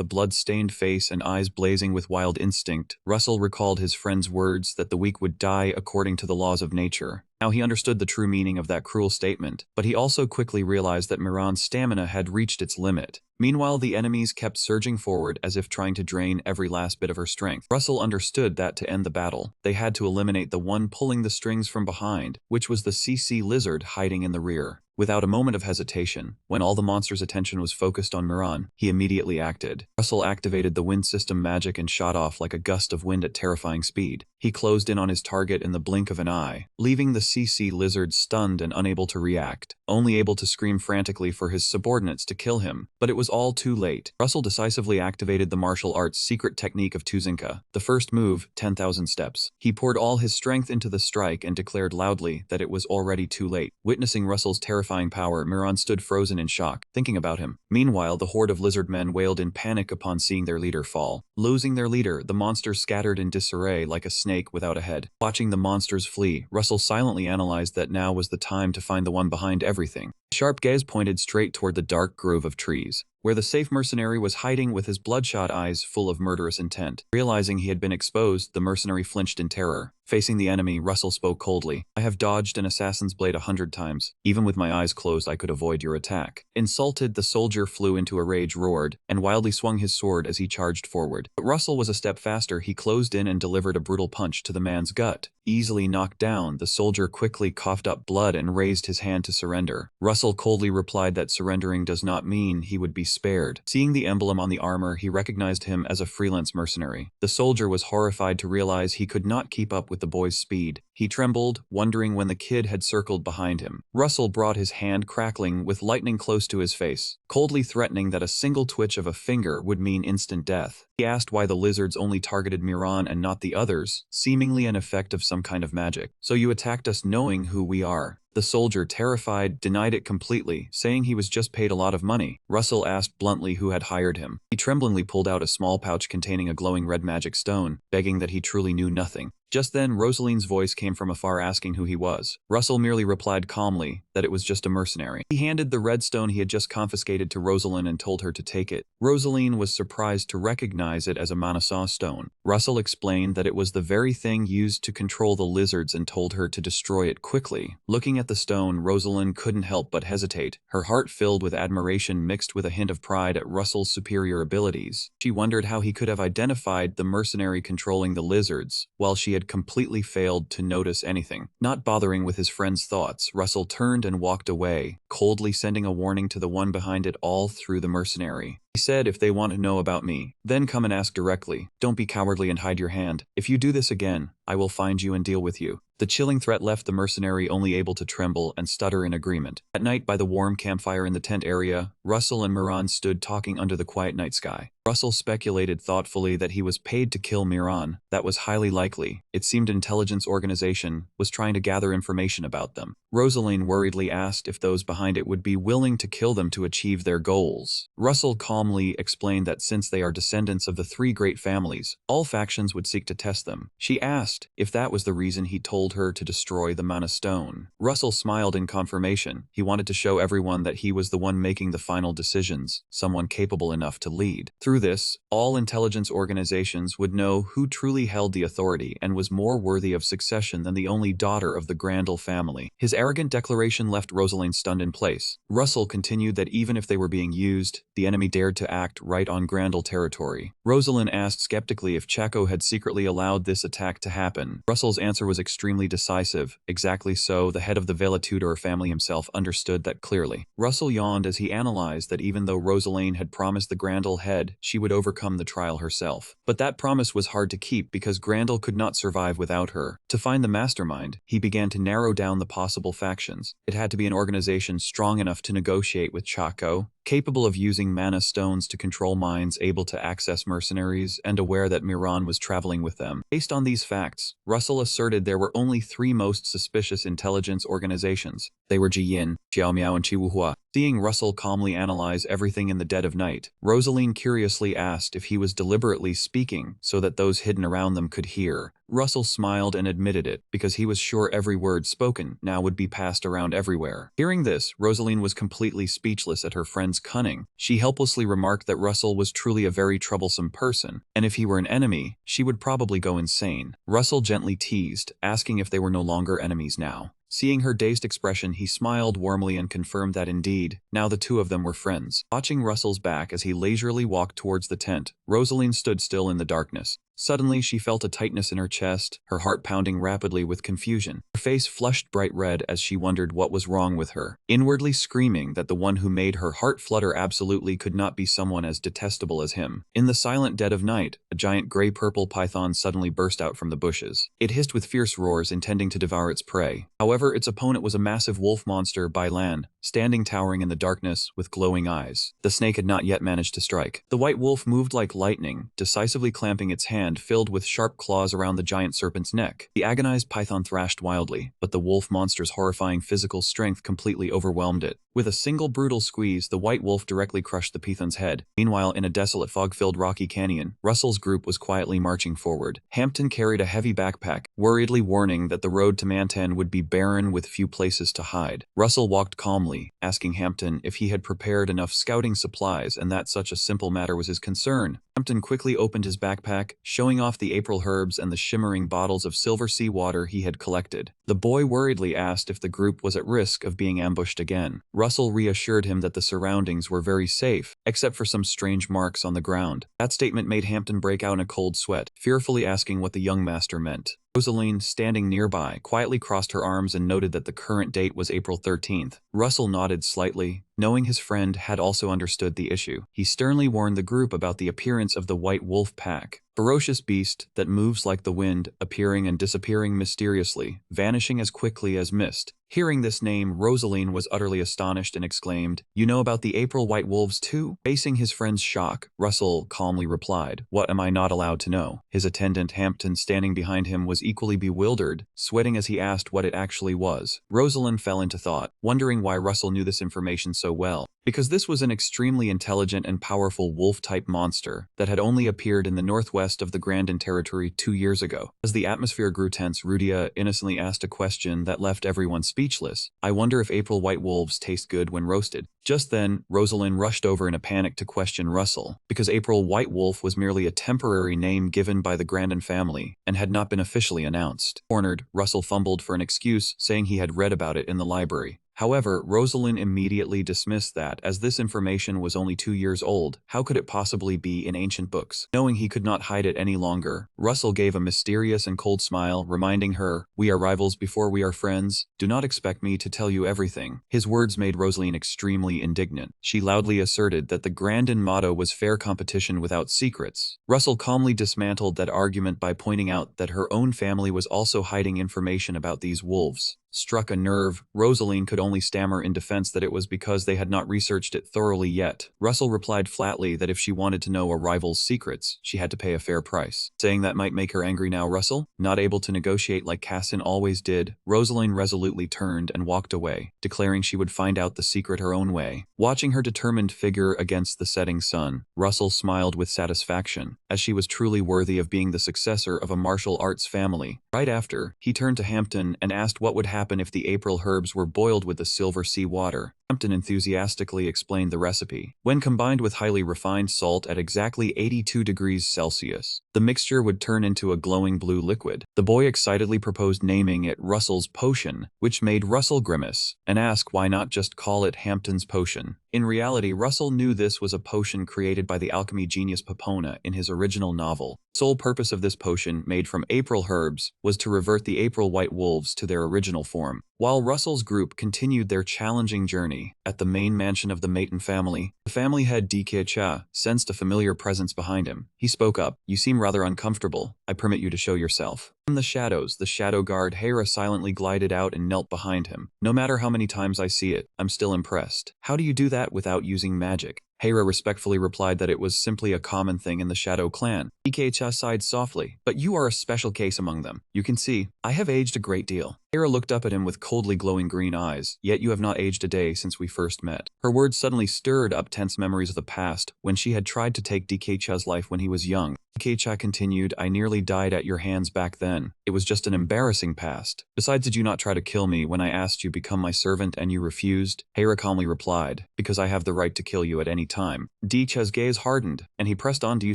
a blood-stained face and eyes blazing with wild instinct, Russell recalled his friend's words that the weak would die according to the laws of nature. Now he understood the true meaning of that cruel statement, but he also quickly realized that Miran's stamina had reached its limit. Meanwhile, the enemies kept surging forward as if trying to drain every last bit of her strength. Russell understood that to end the battle, they had to eliminate the one pulling the strings from behind, which was the CC lizard hiding in the rear. Without a moment of hesitation, when all the monster's attention was focused on Miran, he immediately acted. Russell activated the wind system magic and shot off like a gust of wind at terrifying speed. He closed in on his target in the blink of an eye, leaving the CC lizard stunned and unable to react, only able to scream frantically for his subordinates to kill him. But it was all too late. Russell decisively activated the martial arts secret technique of Tuzinka. The first move, 10,000 steps. He poured all his strength into the strike and declared loudly that it was already too late. Witnessing Russell's terrifying power, Miran stood frozen in shock, thinking about him. Meanwhile, the horde of lizard men wailed in panic upon seeing their leader fall. Losing their leader, the monsters scattered in disarray like a snake without a head. Watching the monsters flee, Russell silently analyzed that now was the time to find the one behind everything. A sharp gaze pointed straight toward the dark grove of trees, where the safe mercenary was hiding with his bloodshot eyes full of murderous intent. Realizing he had been exposed, the mercenary flinched in terror. Facing the enemy, Russell spoke coldly. "I have dodged an assassin's blade 100 times. Even with my eyes closed, I could avoid your attack." Insulted, the soldier flew into a rage, roared, and wildly swung his sword as he charged forward. But Russell was a step faster. He closed in and delivered a brutal punch to the man's gut. Easily knocked down, the soldier quickly coughed up blood and raised his hand to surrender. Russell coldly replied that surrendering does not mean he would be spared. Seeing the emblem on the armor, he recognized him as a freelance mercenary. The soldier was horrified to realize he could not keep up with the boy's speed. He trembled, wondering when the kid had circled behind him. Russell brought his hand crackling with lightning close to his face, coldly threatening that a single twitch of a finger would mean instant death. He asked why the lizards only targeted Miran and not the others, seemingly an effect of some kind of magic. "So you attacked us knowing who we are?" The soldier, terrified, denied it completely, saying he was just paid a lot of money. Russell asked bluntly who had hired him. He tremblingly pulled out a small pouch containing a glowing red magic stone, begging that he truly knew nothing. Just then, Rosaline's voice came from afar asking who he was. Russell merely replied calmly that it was just a mercenary. He handed the red stone he had just confiscated to Rosaline and told her to take it. Rosaline was surprised to recognize it as a manasa stone. Russell explained that it was the very thing used to control the lizards and told her to destroy it quickly. Looking at the stone, Rosaline couldn't help but hesitate, her heart filled with admiration mixed with a hint of pride at Russell's superior abilities. She wondered how he could have identified the mercenary controlling the lizards, while she had completely failed to notice anything. Not bothering with his friend's thoughts, Russell turned and walked away, coldly sending a warning to the one behind it all through the mercenary. He said, "If they want to know about me, then come and ask directly. Don't be cowardly and hide your hand. If you do this again, I will find you and deal with you." The chilling threat left the mercenary only able to tremble and stutter in agreement. At night, by the warm campfire in the tent area, Russell and Miran stood talking under the quiet night sky. Russell speculated thoughtfully that he was paid to kill Miran. That was highly likely. It seemed an intelligence organization was trying to gather information about them. Rosaline worriedly asked if those behind it would be willing to kill them to achieve their goals. Russell calmly explained that since they are descendants of the three great families, all factions would seek to test them. She asked if that was the reason he told her to destroy the Mana Stone. Russell smiled in confirmation. He wanted to show everyone that he was the one making the final decisions, someone capable enough to lead. Through this, all intelligence organizations would know who truly held the authority and was more worthy of succession than the only daughter of the Grandel family. His arrogant declaration left Rosaline stunned in place. Russell continued that even if they were being used, the enemy dared to act right on Grandel territory. Rosaline asked skeptically if Chaco had secretly allowed this attack to happen. Russell's answer was extremely decisive. Exactly so, the head of the Vela Tudor family himself understood that clearly. Russell yawned as he analyzed that even though Rosaline had promised the Grandel head she would overcome the trial herself. But that promise was hard to keep because Grandel could not survive without her. To find the mastermind, he began to narrow down the possible factions. It had to be an organization strong enough to negotiate with Chaco, capable of using mana stones to control minds, able to access mercenaries, and aware that Miran was traveling with them. Based on these facts, Russell asserted there were only three most suspicious intelligence organizations. They were Jiyin, Xiaomiao, and Chihuahua. Seeing Russell calmly analyze everything in the dead of night, Rosaline curiously asked if he was deliberately speaking so that those hidden around them could hear. Russell smiled and admitted it, because he was sure every word spoken now would be passed around everywhere. Hearing this, Rosaline was completely speechless at her friend's cunning. She helplessly remarked that Russell was truly a very troublesome person, and if he were an enemy, she would probably go insane. Russell gently teased, asking if they were no longer enemies now. Seeing her dazed expression, he smiled warmly and confirmed that indeed, now the two of them were friends. Watching Russell's back as he leisurely walked towards the tent, Rosaline stood still in the darkness. Suddenly, she felt a tightness in her chest, her heart pounding rapidly with confusion. Her face flushed bright red as she wondered what was wrong with her, inwardly screaming that the one who made her heart flutter absolutely could not be someone as detestable as him. In the silent dead of night, a giant gray-purple python suddenly burst out from the bushes. It hissed with fierce roars, intending to devour its prey. However, its opponent was a massive wolf monster by land, standing towering in the darkness with glowing eyes. The snake had not yet managed to strike. The white wolf moved like lightning, decisively clamping its hand filled with sharp claws around the giant serpent's neck. The agonized python thrashed wildly, but the wolf monster's horrifying physical strength completely overwhelmed it. With a single brutal squeeze, the white wolf directly crushed the python's head. Meanwhile, in a desolate fog-filled rocky canyon, Russell's group was quietly marching forward. Hampton carried a heavy backpack, worriedly warning that the road to Mantan would be barren with few places to hide. Russell walked calmly, asking Hampton if he had prepared enough scouting supplies and that such a simple matter was his concern. Hampton quickly opened his backpack, showing off the April herbs and the shimmering bottles of silver sea water he had collected. The boy worriedly asked if the group was at risk of being ambushed again. Russell reassured him that the surroundings were very safe, except for some strange marks on the ground. That statement made Hampton break out in a cold sweat, fearfully asking what the young master meant. Rosaline, standing nearby, quietly crossed her arms and noted that the current date was April 13th. Russell nodded slightly, knowing his friend had also understood the issue. He sternly warned the group about the appearance of the white wolf pack. Ferocious beast that moves like the wind, appearing and disappearing mysteriously, vanishing as quickly as mist. Hearing this name, Rosaline was utterly astonished and exclaimed, "You know about the April white wolves too?" Facing his friend's shock, Russell calmly replied, "What am I not allowed to know?" His attendant Hampton, standing behind him, was equally bewildered, sweating as he asked what it actually was. Rosalind fell into thought, wondering why Russell knew this information so well. Because this was an extremely intelligent and powerful wolf-type monster that had only appeared in the northwest of the Grandin territory 2 years ago. As the atmosphere grew tense, Rudia innocently asked a question that left everyone speechless. I wonder if April white wolves taste good when roasted. Just then, Rosalind rushed over in a panic to question Russell, because April White Wolf was merely a temporary name given by the Grandin family and had not been officially announced. Cornered, Russell fumbled for an excuse, saying he had read about it in the library. However, Rosalind immediately dismissed that, as this information was only 2 years old. How could it possibly be in ancient books? Knowing he could not hide it any longer, Russell gave a mysterious and cold smile, reminding her, "We are rivals before we are friends. Do not expect me to tell you everything." His words made Rosalind extremely indignant. She loudly asserted that the Grandin motto was fair competition without secrets. Russell calmly dismantled that argument by pointing out that her own family was also hiding information about these wolves. Struck a nerve, Rosalind could only stammer in defense that it was because they had not researched it thoroughly yet. Russell replied flatly that if she wanted to know a rival's secrets, she had to pay a fair price. Saying that might make her angry now, Russell, not able to negotiate like Cassin always did, Rosalind resolutely turned and walked away, declaring she would find out the secret her own way. Watching her determined figure against the setting sun, Russell smiled with satisfaction, as she was truly worthy of being the successor of a martial arts family. Right after, he turned to Hampton and asked what would happen if the April herbs were boiled with the silver sea water. Hampton enthusiastically explained the recipe. When combined with highly refined salt at exactly 82 degrees Celsius, the mixture would turn into a glowing blue liquid. The boy excitedly proposed naming it Russell's Potion, which made Russell grimace and ask why not just call it Hampton's Potion. In reality, Russell knew this was a potion created by the alchemy genius Papona in his original novel. The sole purpose of this potion, made from April herbs, was to revert the April white wolves to their original form. While Russell's group continued their challenging journey at the main mansion of the Mayton family, the family head DK Cha sensed a familiar presence behind him. He spoke up. "You seem rather uncomfortable. I permit you to show yourself." From the shadows, the shadow guard Hera silently glided out and knelt behind him. "No matter how many times I see it, I'm still impressed. How do you do that without using magic?" Hera respectfully replied that it was simply a common thing in the Shadow clan. DK Cha sighed softly. "But you are a special case among them. You can see, I have aged a great deal." Hera looked up at him with coldly glowing green eyes. "Yet you have not aged a day since we first met." Her words suddenly stirred up tense memories of the past, when she had tried to take DK Cha's life when he was young. DK Cha continued, "I nearly died at your hands back then. It was just an embarrassing past. Besides, did you not try to kill me when I asked you to become my servant and you refused?" Hera calmly replied, "Because I have the right to kill you at any time." D. Cha's gaze hardened, and he pressed on, "Do you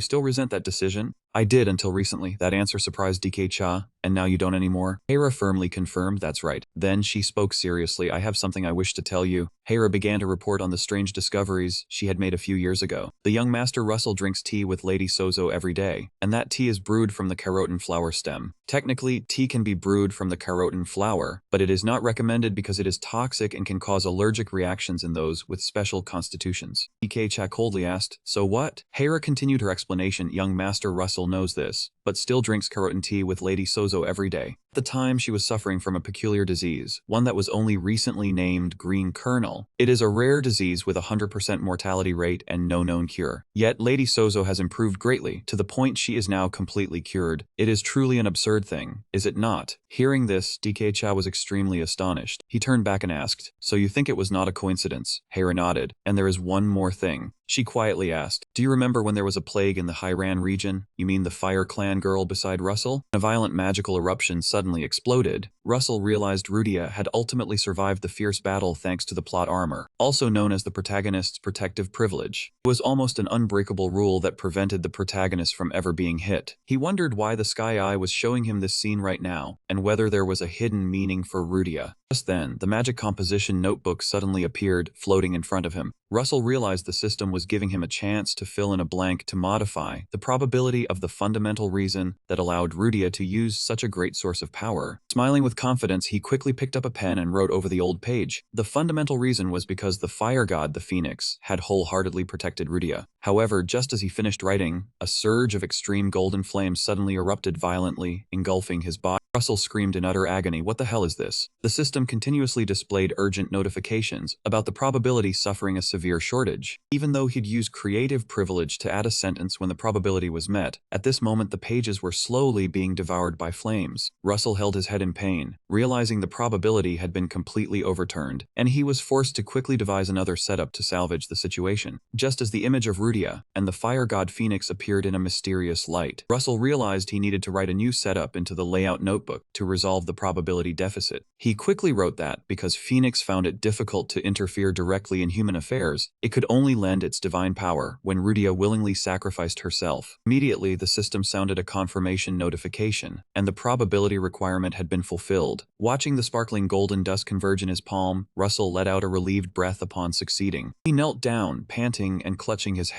still resent that decision?" "I did until recently." That answer surprised DK Cha. "And now you don't anymore?" Hera firmly confirmed, "That's right." Then she spoke seriously, "I have something I wish to tell you." Hera began to report on the strange discoveries she had made a few years ago. "The young Master Russell drinks tea with Lady Sozo every day, and that tea is brewed from the carotin flower stem. Technically, tea can be brewed from the carotin flower, but it is not recommended because it is toxic and can cause allergic reactions in those with special constitutions." DK Cha coldly asked, "So what?" Hera continued her explanation. "Young Master Russell knows this, but still drinks carotin tea with Lady Sozo every day. At the time, she was suffering from a peculiar disease, one that was only recently named green kernel. It is a rare disease with a 100% mortality rate and no known cure. Yet Lady Sozo has improved greatly, to the point she is now completely cured. It is truly an absurd thing, is it not?" Hearing this, DK Cha was extremely astonished. He turned back and asked, "So you think it was not a coincidence?" Hera nodded. "And there is one more thing." She quietly asked, "Do you remember when there was a plague in the Hyran region? You mean the Fire Clan girl beside Russell?" A violent magical eruption suddenly exploded. Russell realized Rudia had ultimately survived the fierce battle thanks to the plot armor, also known as the protagonist's protective privilege. It was almost an unbreakable rule that prevented the protagonist from ever being hit. He wondered why the Sky Eye was showing him this scene right now, and whether there was a hidden meaning for Rudia. Just then, the magic composition notebook suddenly appeared, floating in front of him. Russell realized the system was giving him a chance to fill in a blank to modify the probability of the fundamental reason that allowed Rudia to use such a great source of power. Smiling with confidence, he quickly picked up a pen and wrote over the old page. The fundamental reason was because the fire god, the Phoenix, had wholeheartedly protected Rudia. However, just as he finished writing, a surge of extreme golden flames suddenly erupted violently, engulfing his body. Russell screamed in utter agony, "What the hell is this?" The system continuously displayed urgent notifications about the probability suffering a severe shortage. Even though he'd used creative privilege to add a sentence when the probability was met, at this moment the pages were slowly being devoured by flames. Russell held his head in pain, realizing the probability had been completely overturned, and he was forced to quickly devise another setup to salvage the situation. Just as the image of Rudia and the fire god Phoenix appeared in a mysterious light, Russell realized he needed to write a new setup into the layout notebook to resolve the probability deficit. He quickly wrote that, because Phoenix found it difficult to interfere directly in human affairs, it could only lend its divine power when Rudia willingly sacrificed herself. Immediately, the system sounded a confirmation notification, and the probability requirement had been fulfilled. Watching the sparkling golden dust converge in his palm, Russell let out a relieved breath upon succeeding. He knelt down, panting and clutching his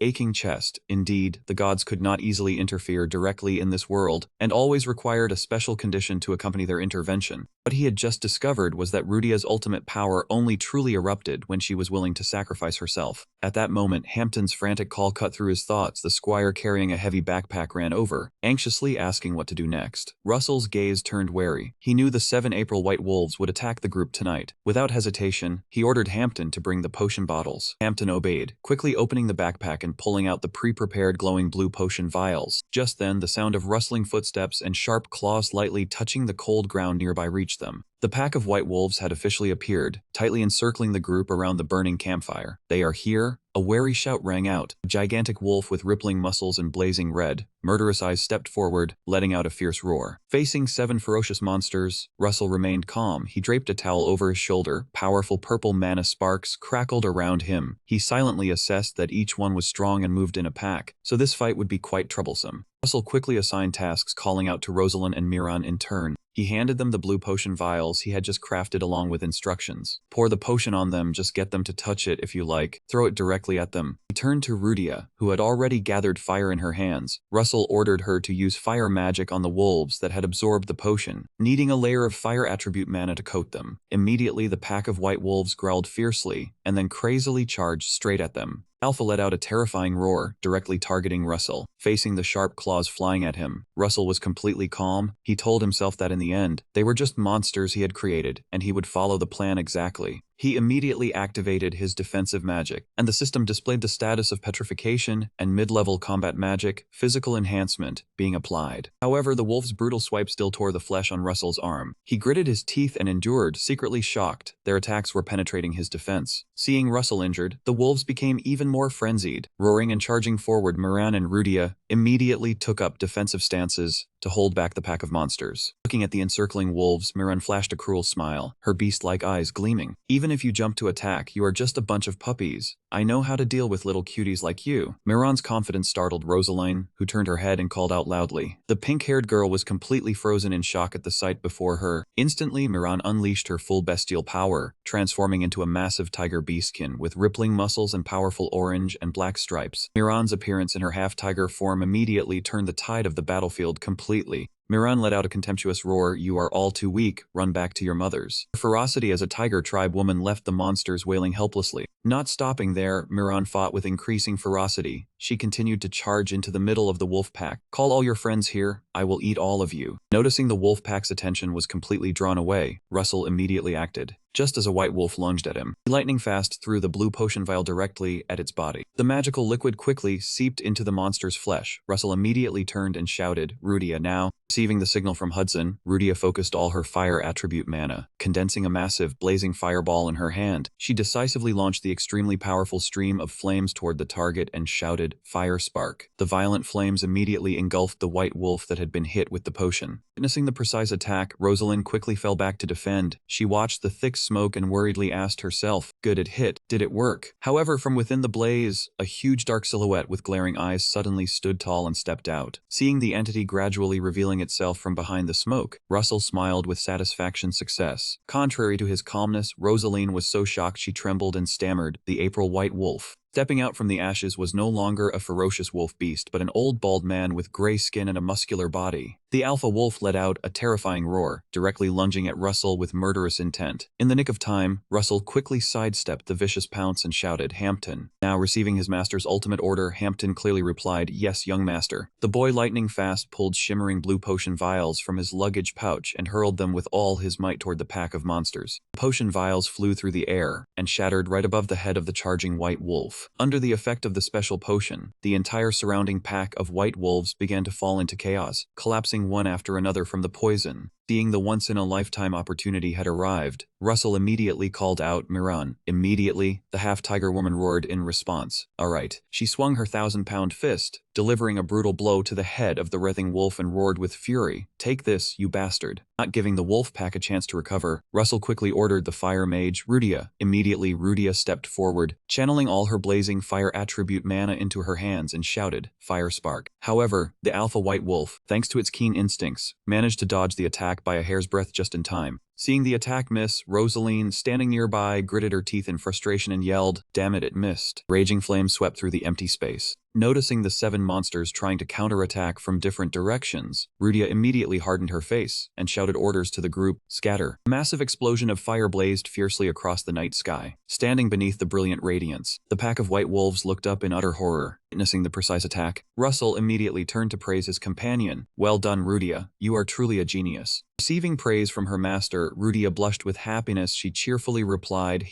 aching chest. Indeed, the gods could not easily interfere directly in this world, and always required a special condition to accompany their intervention. What he had just discovered was that Rudia's ultimate power only truly erupted when she was willing to sacrifice herself. At that moment, Hampton's frantic call cut through his thoughts. The squire carrying a heavy backpack ran over, anxiously asking what to do next. Russell's gaze turned wary. He knew the 7 April White Wolves would attack the group tonight. Without hesitation, he ordered Hampton to bring the potion bottles. Hampton obeyed, quickly opening the backpack and pulling out the pre-prepared glowing blue potion vials. Just then, the sound of rustling footsteps and sharp claws lightly touching the cold ground nearby reached them. The pack of white wolves had officially appeared, tightly encircling the group around the burning campfire. "They are here!" A wary shout rang out. A gigantic wolf with rippling muscles and blazing red, murderous eyes stepped forward, letting out a fierce roar. Facing 7 ferocious monsters, Russell remained calm. He draped a towel over his shoulder. Powerful purple mana sparks crackled around him. He silently assessed that each one was strong and moved in a pack, so this fight would be quite troublesome. Russell quickly assigned tasks, calling out to Rosalind and Miran in turn. He handed them the blue potion vials he had just crafted along with instructions. "Pour the potion on them, just get them to touch it if you like. Throw it directly at them." He turned to Rudia, who had already gathered fire in her hands. Russell ordered her to use fire magic on the wolves that had absorbed the potion, needing a layer of fire attribute mana to coat them. Immediately, the pack of white wolves growled fiercely, and then crazily charged straight at them. Alpha let out a terrifying roar, directly targeting Russell. Facing the sharp claws flying at him, Russell was completely calm. He told himself that in the end, they were just monsters he had created, and he would follow the plan exactly. He immediately activated his defensive magic, and the system displayed the status of petrification and mid-level combat magic, physical enhancement, being applied. However, the wolf's brutal swipe still tore the flesh on Russell's arm. He gritted his teeth and endured, secretly shocked. Their attacks were penetrating his defense. Seeing Russell injured, the wolves became even more frenzied. Roaring and charging forward, Miran and Rudia immediately took up defensive stances to hold back the pack of monsters. Looking at the encircling wolves, Miran flashed a cruel smile, her beast-like eyes gleaming. "Even if you jump to attack, you are just a bunch of puppies. I know how to deal with little cuties like you." Miran's confidence startled Rosaline, who turned her head and called out loudly. The pink-haired girl was completely frozen in shock at the sight before her. Instantly, Miran unleashed her full bestial power, transforming into a massive tiger beastkin with rippling muscles and powerful orange and black stripes. Miran's appearance in her half-tiger form immediately turned the tide of the battlefield completely. Miran let out a contemptuous roar. "You are all too weak, run back to your mothers." Her ferocity as a tiger tribe woman left the monsters wailing helplessly. Not stopping there, Miran fought with increasing ferocity. She continued to charge into the middle of the wolf pack. "Call all your friends here, I will eat all of you." Noticing the wolf pack's attention was completely drawn away, Russell immediately acted. Just as a white wolf lunged at him, he lightning fast threw the blue potion vial directly at its body. The magical liquid quickly seeped into the monster's flesh. Russell immediately turned and shouted, "Rudia, now!" Receiving the signal from Hudson, Rudia focused all her fire attribute mana, condensing a massive, blazing fireball in her hand. She decisively launched the extremely powerful stream of flames toward the target and shouted, "Fire spark." The violent flames immediately engulfed the white wolf that had been hit with the potion. Witnessing the precise attack, Rosalind quickly fell back to defend. She watched the thick smoke and worriedly asked herself, "Good, it hit. Did it work?" However, from within the blaze, a huge dark silhouette with glaring eyes suddenly stood tall and stepped out. Seeing the entity gradually revealing itself from behind the smoke, Russell smiled with satisfaction. Success. Contrary to his calmness, Rosaline was so shocked she trembled and stammered, "The April White Wolf." Stepping out from the ashes was no longer a ferocious wolf beast but an old bald man with gray skin and a muscular body. The alpha wolf let out a terrifying roar, directly lunging at Russell with murderous intent. In the nick of time, Russell quickly sidestepped the vicious pounce and shouted, "Hampton." Now receiving his master's ultimate order, Hampton clearly replied, "Yes, young master." The boy lightning fast pulled shimmering blue potion vials from his luggage pouch and hurled them with all his might toward the pack of monsters. The potion vials flew through the air and shattered right above the head of the charging white wolf. Under the effect of the special potion, the entire surrounding pack of white wolves began to fall into chaos, collapsing one after another from the poison. Seeing the once-in-a-lifetime opportunity had arrived, Russell immediately called out, "Miran." Immediately, the half-tiger woman roared in response. "All right." She swung her 1,000-pound fist, delivering a brutal blow to the head of the writhing wolf and roared with fury, "Take this, you bastard." Not giving the wolf pack a chance to recover, Russell quickly ordered the fire mage, Rudia. Immediately, Rudia stepped forward, channeling all her blazing fire attribute mana into her hands and shouted, "Fire spark." However, the alpha white wolf, thanks to its keen instincts, managed to dodge the attack by a hair's breadth just in time. Seeing the attack miss, Rosaline, standing nearby, gritted her teeth in frustration and yelled, "Damn it, it missed." Raging flames swept through the empty space. Noticing the 7 monsters trying to counterattack from different directions, Rudia immediately hardened her face and shouted orders to the group, "Scatter." A massive explosion of fire blazed fiercely across the night sky. Standing beneath the brilliant radiance, the pack of white wolves looked up in utter horror. Witnessing the precise attack, Russell immediately turned to praise his companion. "Well done, Rudia. You are truly a genius." Receiving praise from her master, Rudia blushed with happiness. She cheerfully replied,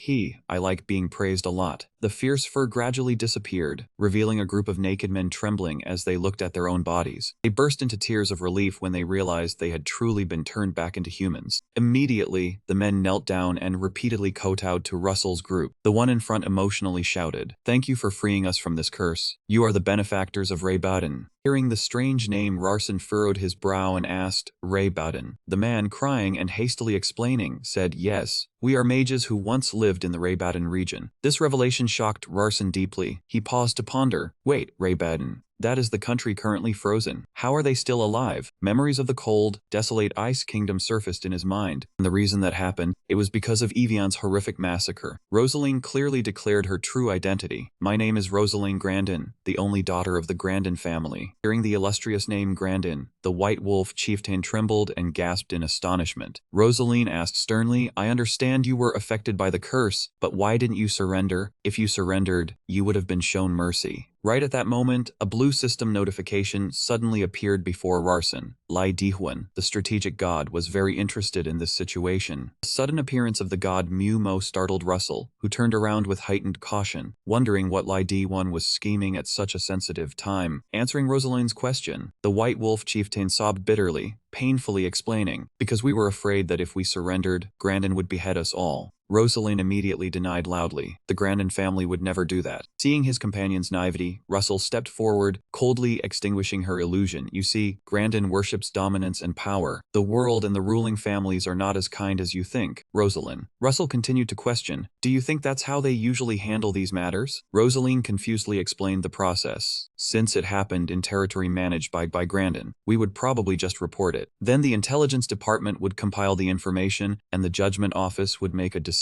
I like being praised a lot." The fierce fur gradually disappeared, revealing a group of naked men trembling as they looked at their own bodies. They burst into tears of relief when they realized they had truly been turned back into humans. Immediately, the men knelt down and repeatedly kowtowed to Russell's group. The one in front emotionally shouted, "Thank you for freeing us from this curse. You are the benefactors of Ray Bowden." Hearing the strange name, Rarson furrowed his brow and asked, "Ray Bowden?" The man, crying and hastily explaining, said, "Yes, we are mages who once lived in the Ray Bowden region." This revelation shocked Rarson deeply. He paused to ponder. "Wait, Ray Bowden? That is the country currently frozen. How are they still alive?" Memories of the cold, desolate ice kingdom surfaced in his mind. And the reason that happened, it was because of Evion's horrific massacre. Rosaline clearly declared her true identity. "My name is Rosaline Grandin, the only daughter of the Grandin family." Hearing the illustrious name Grandin, the White Wolf chieftain trembled and gasped in astonishment. Rosaline asked sternly, "I understand you were affected by the curse, but why didn't you surrender? If you surrendered, you would have been shown mercy." Right at that moment, a blue system notification suddenly appeared before Rarson. Lai Dihuen, the strategic god, was very interested in this situation. The sudden appearance of the god Mu Mo startled Russell, who turned around with heightened caution, wondering what Lai Dihuen was scheming at such a sensitive time. Answering Rosaline's question, the White Wolf chieftain sobbed bitterly, painfully explaining, "Because we were afraid that if we surrendered, Grandin would behead us all." Rosaline immediately denied loudly. The Grandin family would never do that. Seeing his companion's naivety, Russell stepped forward, coldly extinguishing her illusion. "You see, Grandin worships dominance and power. The world and the ruling families are not as kind as you think, Rosaline." Russell continued to question, "Do you think that's how they usually handle these matters?" Rosaline confusedly explained the process. "Since it happened in territory managed by Grandin, we would probably just report it. Then the intelligence department would compile the information, and the judgment office would make a decision."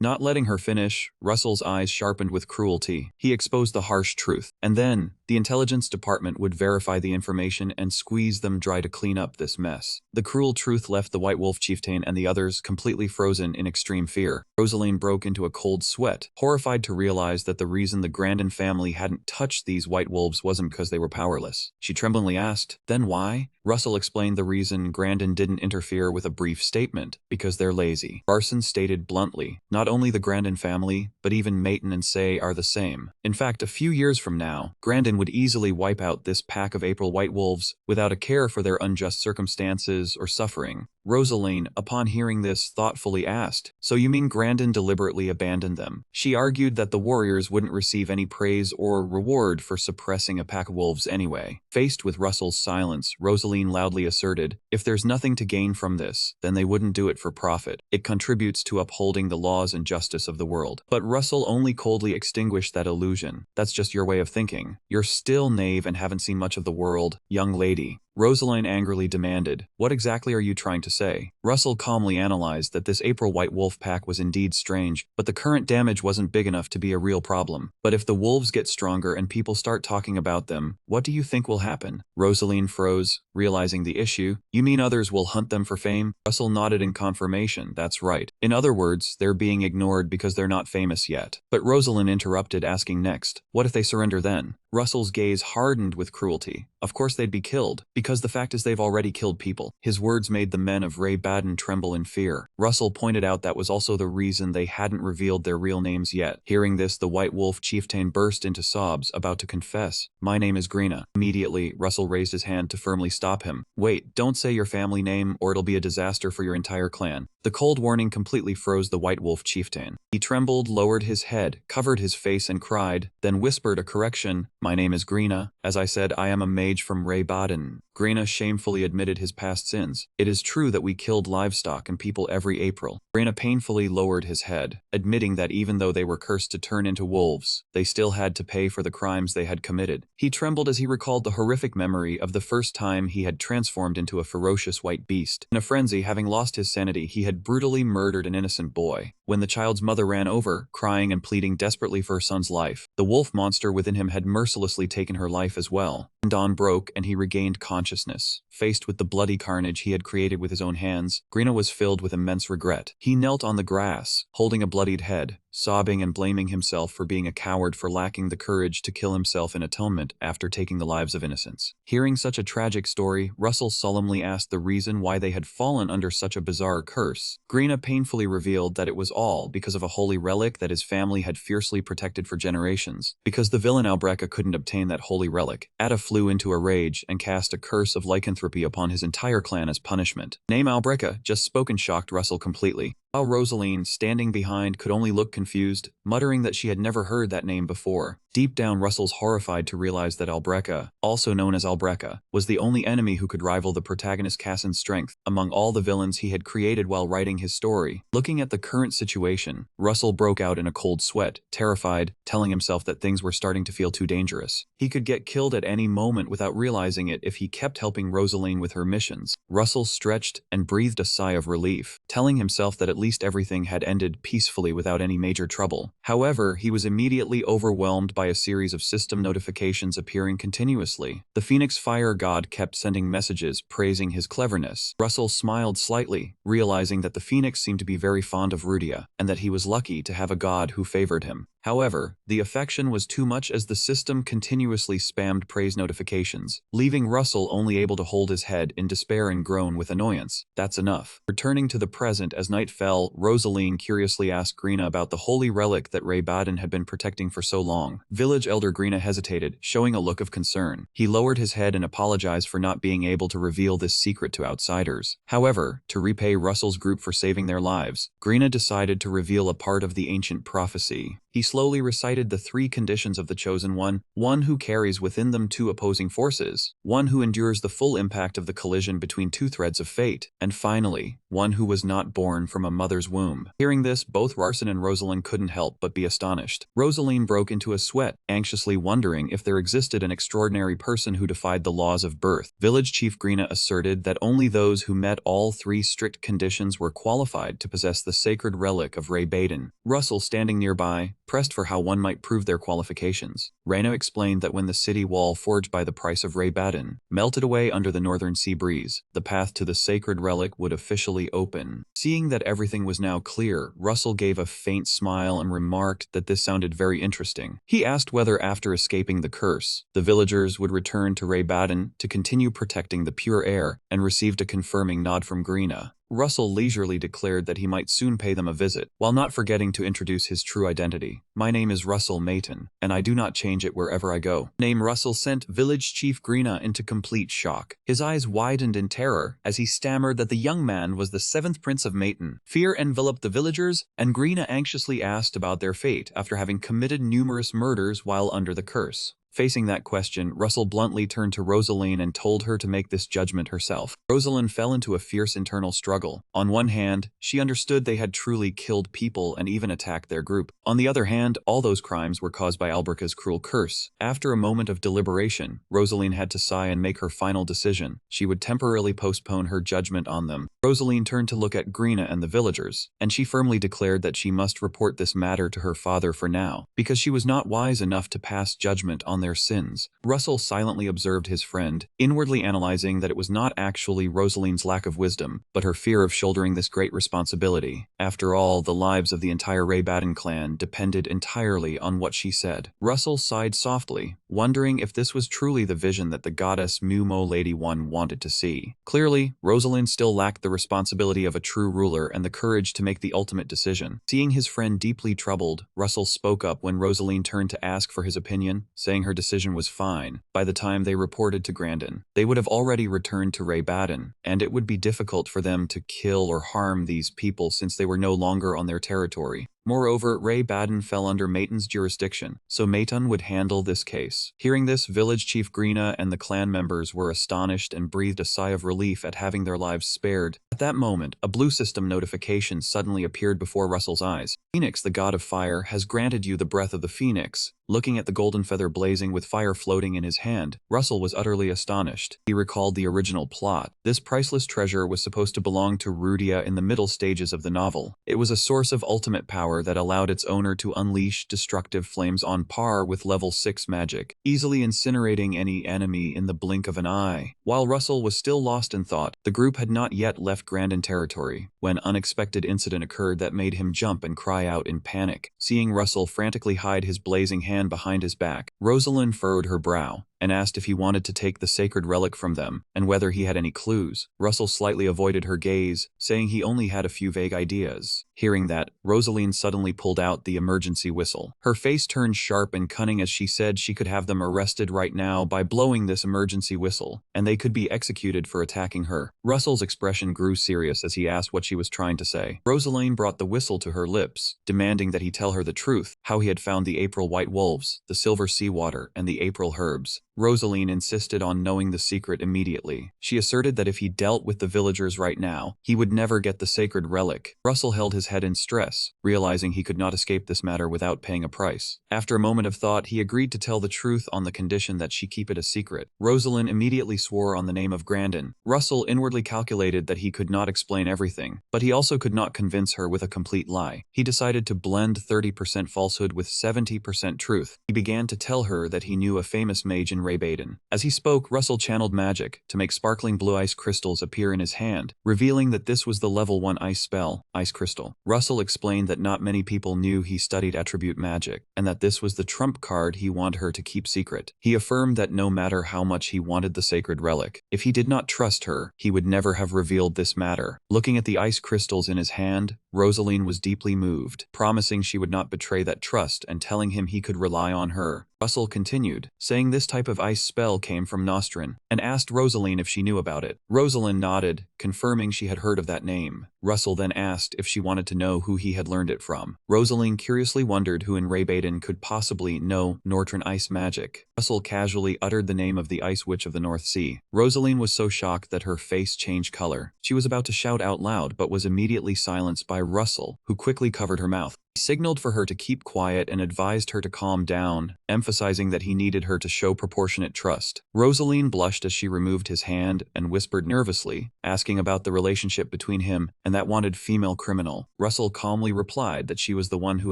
Not letting her finish, Russell's eyes sharpened with cruelty. He exposed the harsh truth. "And then, the intelligence department would verify the information and squeeze them dry to clean up this mess." The cruel truth left the White Wolf chieftain and the others completely frozen in extreme fear. Rosaline broke into a cold sweat, horrified to realize that the reason the Grandin family hadn't touched these white wolves wasn't because they were powerless. She tremblingly asked, "Then why?" Russell explained the reason Grandin didn't interfere with a brief statement: "Because they're lazy." Rarson stated bluntly, "Not only the Grandin family, but even Maiten and Say are the same. In fact, a few years from now, Grandin would easily wipe out this pack of April White Wolves without a care for their unjust circumstances or suffering." Rosaline, upon hearing this, thoughtfully asked, "So you mean Grandin deliberately abandoned them?" She argued that the warriors wouldn't receive any praise or reward for suppressing a pack of wolves anyway. Faced with Russell's silence, Rosaline loudly asserted, "If there's nothing to gain from this, then they wouldn't do it for profit. It contributes to upholding the laws and justice of the world." But Russell only coldly extinguished that illusion. "That's just your way of thinking. You're still naive and haven't seen much of the world, young lady." Rosaline angrily demanded, "What exactly are you trying to say?" Russell calmly analyzed that this April White Wolf pack was indeed strange, but the current damage wasn't big enough to be a real problem. But if the wolves get stronger and people start talking about them, what do you think will happen? Rosaline froze, realizing the issue. You mean others will hunt them for fame? Russell nodded in confirmation. That's right. In other words, they're being ignored because they're not famous yet. But Rosalind interrupted, asking next, what if they surrender then? Russell's gaze hardened with cruelty. Of course they'd be killed, because the fact is they've already killed people. His words made the men of Ray Baden tremble in fear. Russell pointed out that was also the reason they hadn't revealed their real names yet. Hearing this, the White Wolf chieftain burst into sobs, about to confess, "My name is Greena." Immediately, Russell raised his hand to firmly stop him. "Wait, don't say your family name or it'll be a disaster for your entire clan." The cold warning completely froze the White Wolf chieftain. He trembled, lowered his head, covered his face and cried, then whispered a correction, "My name is Greena. As I said, I am a mage from Ray Baden." Greena shamefully admitted his past sins. "It is true that we killed livestock and people every April." Greena painfully lowered his head, admitting that even though they were cursed to turn into wolves, they still had to pay for the crimes they had committed. He trembled as he recalled the horrific memory of the first time he had transformed into a ferocious white beast. In a frenzy, having lost his sanity, he had brutally murdered an innocent boy. When the child's mother ran over, crying and pleading desperately for her son's life, the wolf monster within him had mercilessly taken her life as well. Dawn broke and he regained consciousness. Faced with the bloody carnage he had created with his own hands, Greena was filled with immense regret. He knelt on the grass, holding a bloodied head, sobbing and blaming himself for being a coward for lacking the courage to kill himself in atonement after taking the lives of innocents. Hearing such a tragic story, Russell solemnly asked the reason why they had fallen under such a bizarre curse. Greena painfully revealed that it was all because of a holy relic that his family had fiercely protected for generations. Because the villain Albreca couldn't obtain that holy relic, Ada flew into a rage and cast a curse of lycanthropy upon his entire clan as punishment. Name Albreca just spoken shocked Russell completely. While Rosaline, standing behind, could only look confused, muttering that she had never heard that name before. Deep down, Russell's horrified to realize that Albreca, also known as Albreca, was the only enemy who could rival the protagonist Cassin's strength among all the villains he had created while writing his story. Looking at the current situation, Russell broke out in a cold sweat, terrified, telling himself that things were starting to feel too dangerous. He could get killed at any moment without realizing it if he kept helping Rosaline with her missions. Russell stretched and breathed a sigh of relief, telling himself that at least everything had ended peacefully without any major trouble. However, he was immediately overwhelmed by a series of system notifications appearing continuously. The Phoenix Fire God kept sending messages praising his cleverness. Russell smiled slightly, realizing that the Phoenix seemed to be very fond of Rudia, and that he was lucky to have a god who favored him. However, the affection was too much as the system continuously spammed praise notifications, leaving Russell only able to hold his head in despair and groan with annoyance. That's enough. Returning to the present as night fell, Rosaline curiously asked Greena about the holy relic that Ray Baden had been protecting for so long. Village Elder Greena hesitated, showing a look of concern. He lowered his head and apologized for not being able to reveal this secret to outsiders. However, to repay Russell's group for saving their lives, Greena decided to reveal a part of the ancient prophecy. He slowly recited the 3 conditions of the Chosen one who carries within them 2 opposing forces, one who endures the full impact of the collision between 2 threads of fate, and finally, one who was not born from a mother's womb. Hearing this, both Larson and Rosalind couldn't help but be astonished. Rosaline broke into a sweat, anxiously wondering if there existed an extraordinary person who defied the laws of birth. Village Chief Greena asserted that only those who met all 3 strict conditions were qualified to possess the sacred relic of Ray Baden. Russell, standing nearby, pressed for how one might prove their qualifications. Reyna explained that when the city wall forged by the price of Ray Baden melted away under the northern sea breeze, the path to the sacred relic would officially open. Seeing that everything was now clear, Russell gave a faint smile and remarked that this sounded very interesting. He asked whether after escaping the curse, the villagers would return to Ray Baden to continue protecting the pure air, and received a confirming nod from Greena. Russell leisurely declared that he might soon pay them a visit, while not forgetting to introduce his true identity. "My name is Russell Mayton, and I do not change it wherever I go." Name Russell sent Village Chief Greena into complete shock. His eyes widened in terror as he stammered that the young man was the 7th Prince of Mayton. Fear enveloped the villagers, and Greena anxiously asked about their fate after having committed numerous murders while under the curse. Facing that question, Russell bluntly turned to Rosaline and told her to make this judgment herself. Rosaline fell into a fierce internal struggle. On one hand, she understood they had truly killed people and even attacked their group. On the other hand, all those crimes were caused by Albrica's cruel curse. After a moment of deliberation, Rosaline had to sigh and make her final decision. She would temporarily postpone her judgment on them. Rosaline turned to look at Grina and the villagers, and she firmly declared that she must report this matter to her father for now, because she was not wise enough to pass judgment on their sins. Russell silently observed his friend, inwardly analyzing that it was not actually Rosaline's lack of wisdom, but her fear of shouldering this great responsibility. After all, the lives of the entire Ray Baden clan depended entirely on what she said. Russell sighed softly, wondering if this was truly the vision that the goddess Mumo Lady One wanted to see. Clearly, Rosaline still lacked the responsibility of a true ruler and the courage to make the ultimate decision. Seeing his friend deeply troubled, Russell spoke up when Rosaline turned to ask for his opinion, saying her decision was fine. By the time they reported to Grandin, they would have already returned to Ray Baden, and it would be difficult for them to kill or harm these people since they were no longer on their territory. Moreover, Ray Baden fell under Mayton's jurisdiction, so Mayton would handle this case. Hearing this, village chief Grina and the clan members were astonished and breathed a sigh of relief at having their lives spared. At that moment, a blue system notification suddenly appeared before Russell's eyes. Phoenix, the god of fire, has granted you the breath of the phoenix. Looking at the golden feather blazing with fire floating in his hand, Russell was utterly astonished. He recalled the original plot. This priceless treasure was supposed to belong to Rudia in the middle stages of the novel. It was a source of ultimate power that allowed its owner to unleash destructive flames on par with level 6 magic, easily incinerating any enemy in the blink of an eye. While Russell was still lost in thought, the group had not yet left Grandin territory when an unexpected incident occurred that made him jump and cry out in panic. Seeing Russell frantically hide his blazing hand behind his back, Rosalind furrowed her brow and asked if he wanted to take the sacred relic from them, and whether he had any clues. Russell slightly avoided her gaze, saying he only had a few vague ideas. Hearing that, Rosaline suddenly pulled out the emergency whistle. Her face turned sharp and cunning as she said she could have them arrested right now by blowing this emergency whistle, and they could be executed for attacking her. Russell's expression grew serious as he asked what she was trying to say. Rosaline brought the whistle to her lips, demanding that he tell her the truth, how he had found the April white wolves, the silver seawater, and the April herbs. Rosaline insisted on knowing the secret immediately. She asserted that if he dealt with the villagers right now, he would never get the sacred relic. Russell held his head in stress, realizing he could not escape this matter without paying a price. After a moment of thought, he agreed to tell the truth on the condition that she keep it a secret. Rosaline immediately swore on the name of Grandin. Russell inwardly calculated that he could not explain everything, but he also could not convince her with a complete lie. He decided to blend 30% falsehood with 70% truth. He began to tell her that he knew a famous mage in Ray Baden. As he spoke, Russell channeled magic to make sparkling blue ice crystals appear in his hand, revealing that this was the level 1 ice spell, Ice Crystal. Russell explained that not many people knew he studied attribute magic, and that this was the trump card he wanted her to keep secret. He affirmed that no matter how much he wanted the sacred relic, if he did not trust her, he would never have revealed this matter. Looking at the ice crystals in his hand, Rosaline was deeply moved, promising she would not betray that trust and telling him he could rely on her. Russell continued, saying this type of ice spell came from Nostrin, and asked Rosaline if she knew about it. Rosalind nodded, confirming she had heard of that name. Russell then asked if she wanted to know who he had learned it from. Rosaline curiously wondered who in Ray Baden could possibly know Nortran ice magic. Russell casually uttered the name of the Ice Witch of the North Sea. Rosaline was so shocked that her face changed color. She was about to shout out loud but was immediately silenced by Russell, who quickly covered her mouth. He signaled for her to keep quiet and advised her to calm down, emphasizing that he needed her to show proportionate trust. Rosaline blushed as she removed his hand and whispered nervously, asking about the relationship between him and that wanted female criminal. Russell calmly replied that she was the one who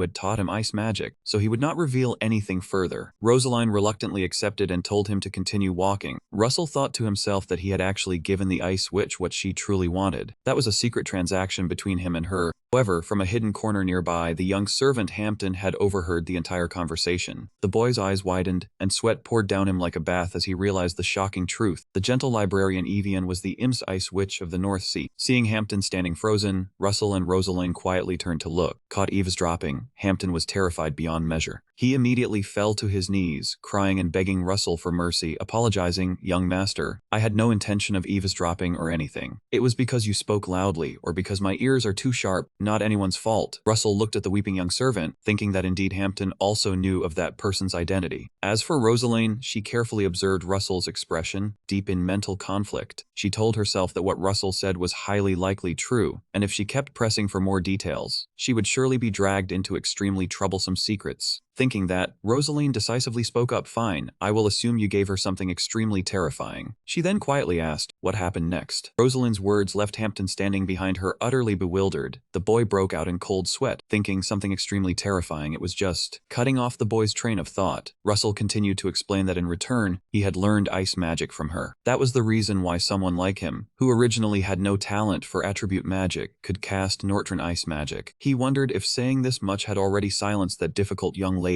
had taught him ice magic, so he would not reveal anything further. Rosaline reluctantly accepted and told him to continue walking. Russell thought to himself that he had actually given the Ice Witch what she truly wanted. That was a secret transaction between him and her. However, from a hidden corner nearby, the young servant Hampton had overheard the entire conversation. The boy's eyes widened, and sweat poured down him like a bath as he realized the shocking truth. The gentle librarian Evian was the Imps Ice Witch of the North Sea. Seeing Hampton standing frozen, Russell and Rosaline quietly turned to look. Caught eavesdropping, Hampton was terrified beyond measure. He immediately fell to his knees, crying and begging Russell for mercy, apologizing, "Young master, I had no intention of eavesdropping or anything. It was because you spoke loudly, or because my ears are too sharp, not anyone's fault." Russell looked at the weeping young servant, thinking that indeed Hampton also knew of that person's identity. As for Rosaline, she carefully observed Russell's expression, deep in mental conflict. She told herself that what Russell said was highly likely true, and if she kept pressing for more details, she would surely be dragged into extremely troublesome secrets. Thinking that, Rosaline decisively spoke up, "Fine, I will assume you gave her something extremely terrifying." She then quietly asked, "What happened next?" Rosaline's words left Hampton standing behind her utterly bewildered. The boy broke out in cold sweat, thinking something extremely terrifying. It was just cutting off the boy's train of thought. Russell continued to explain that in return, he had learned ice magic from her. That was the reason why someone like him, who originally had no talent for attribute magic, could cast Nortran ice magic. He wondered if saying this much had already silenced that difficult young lady.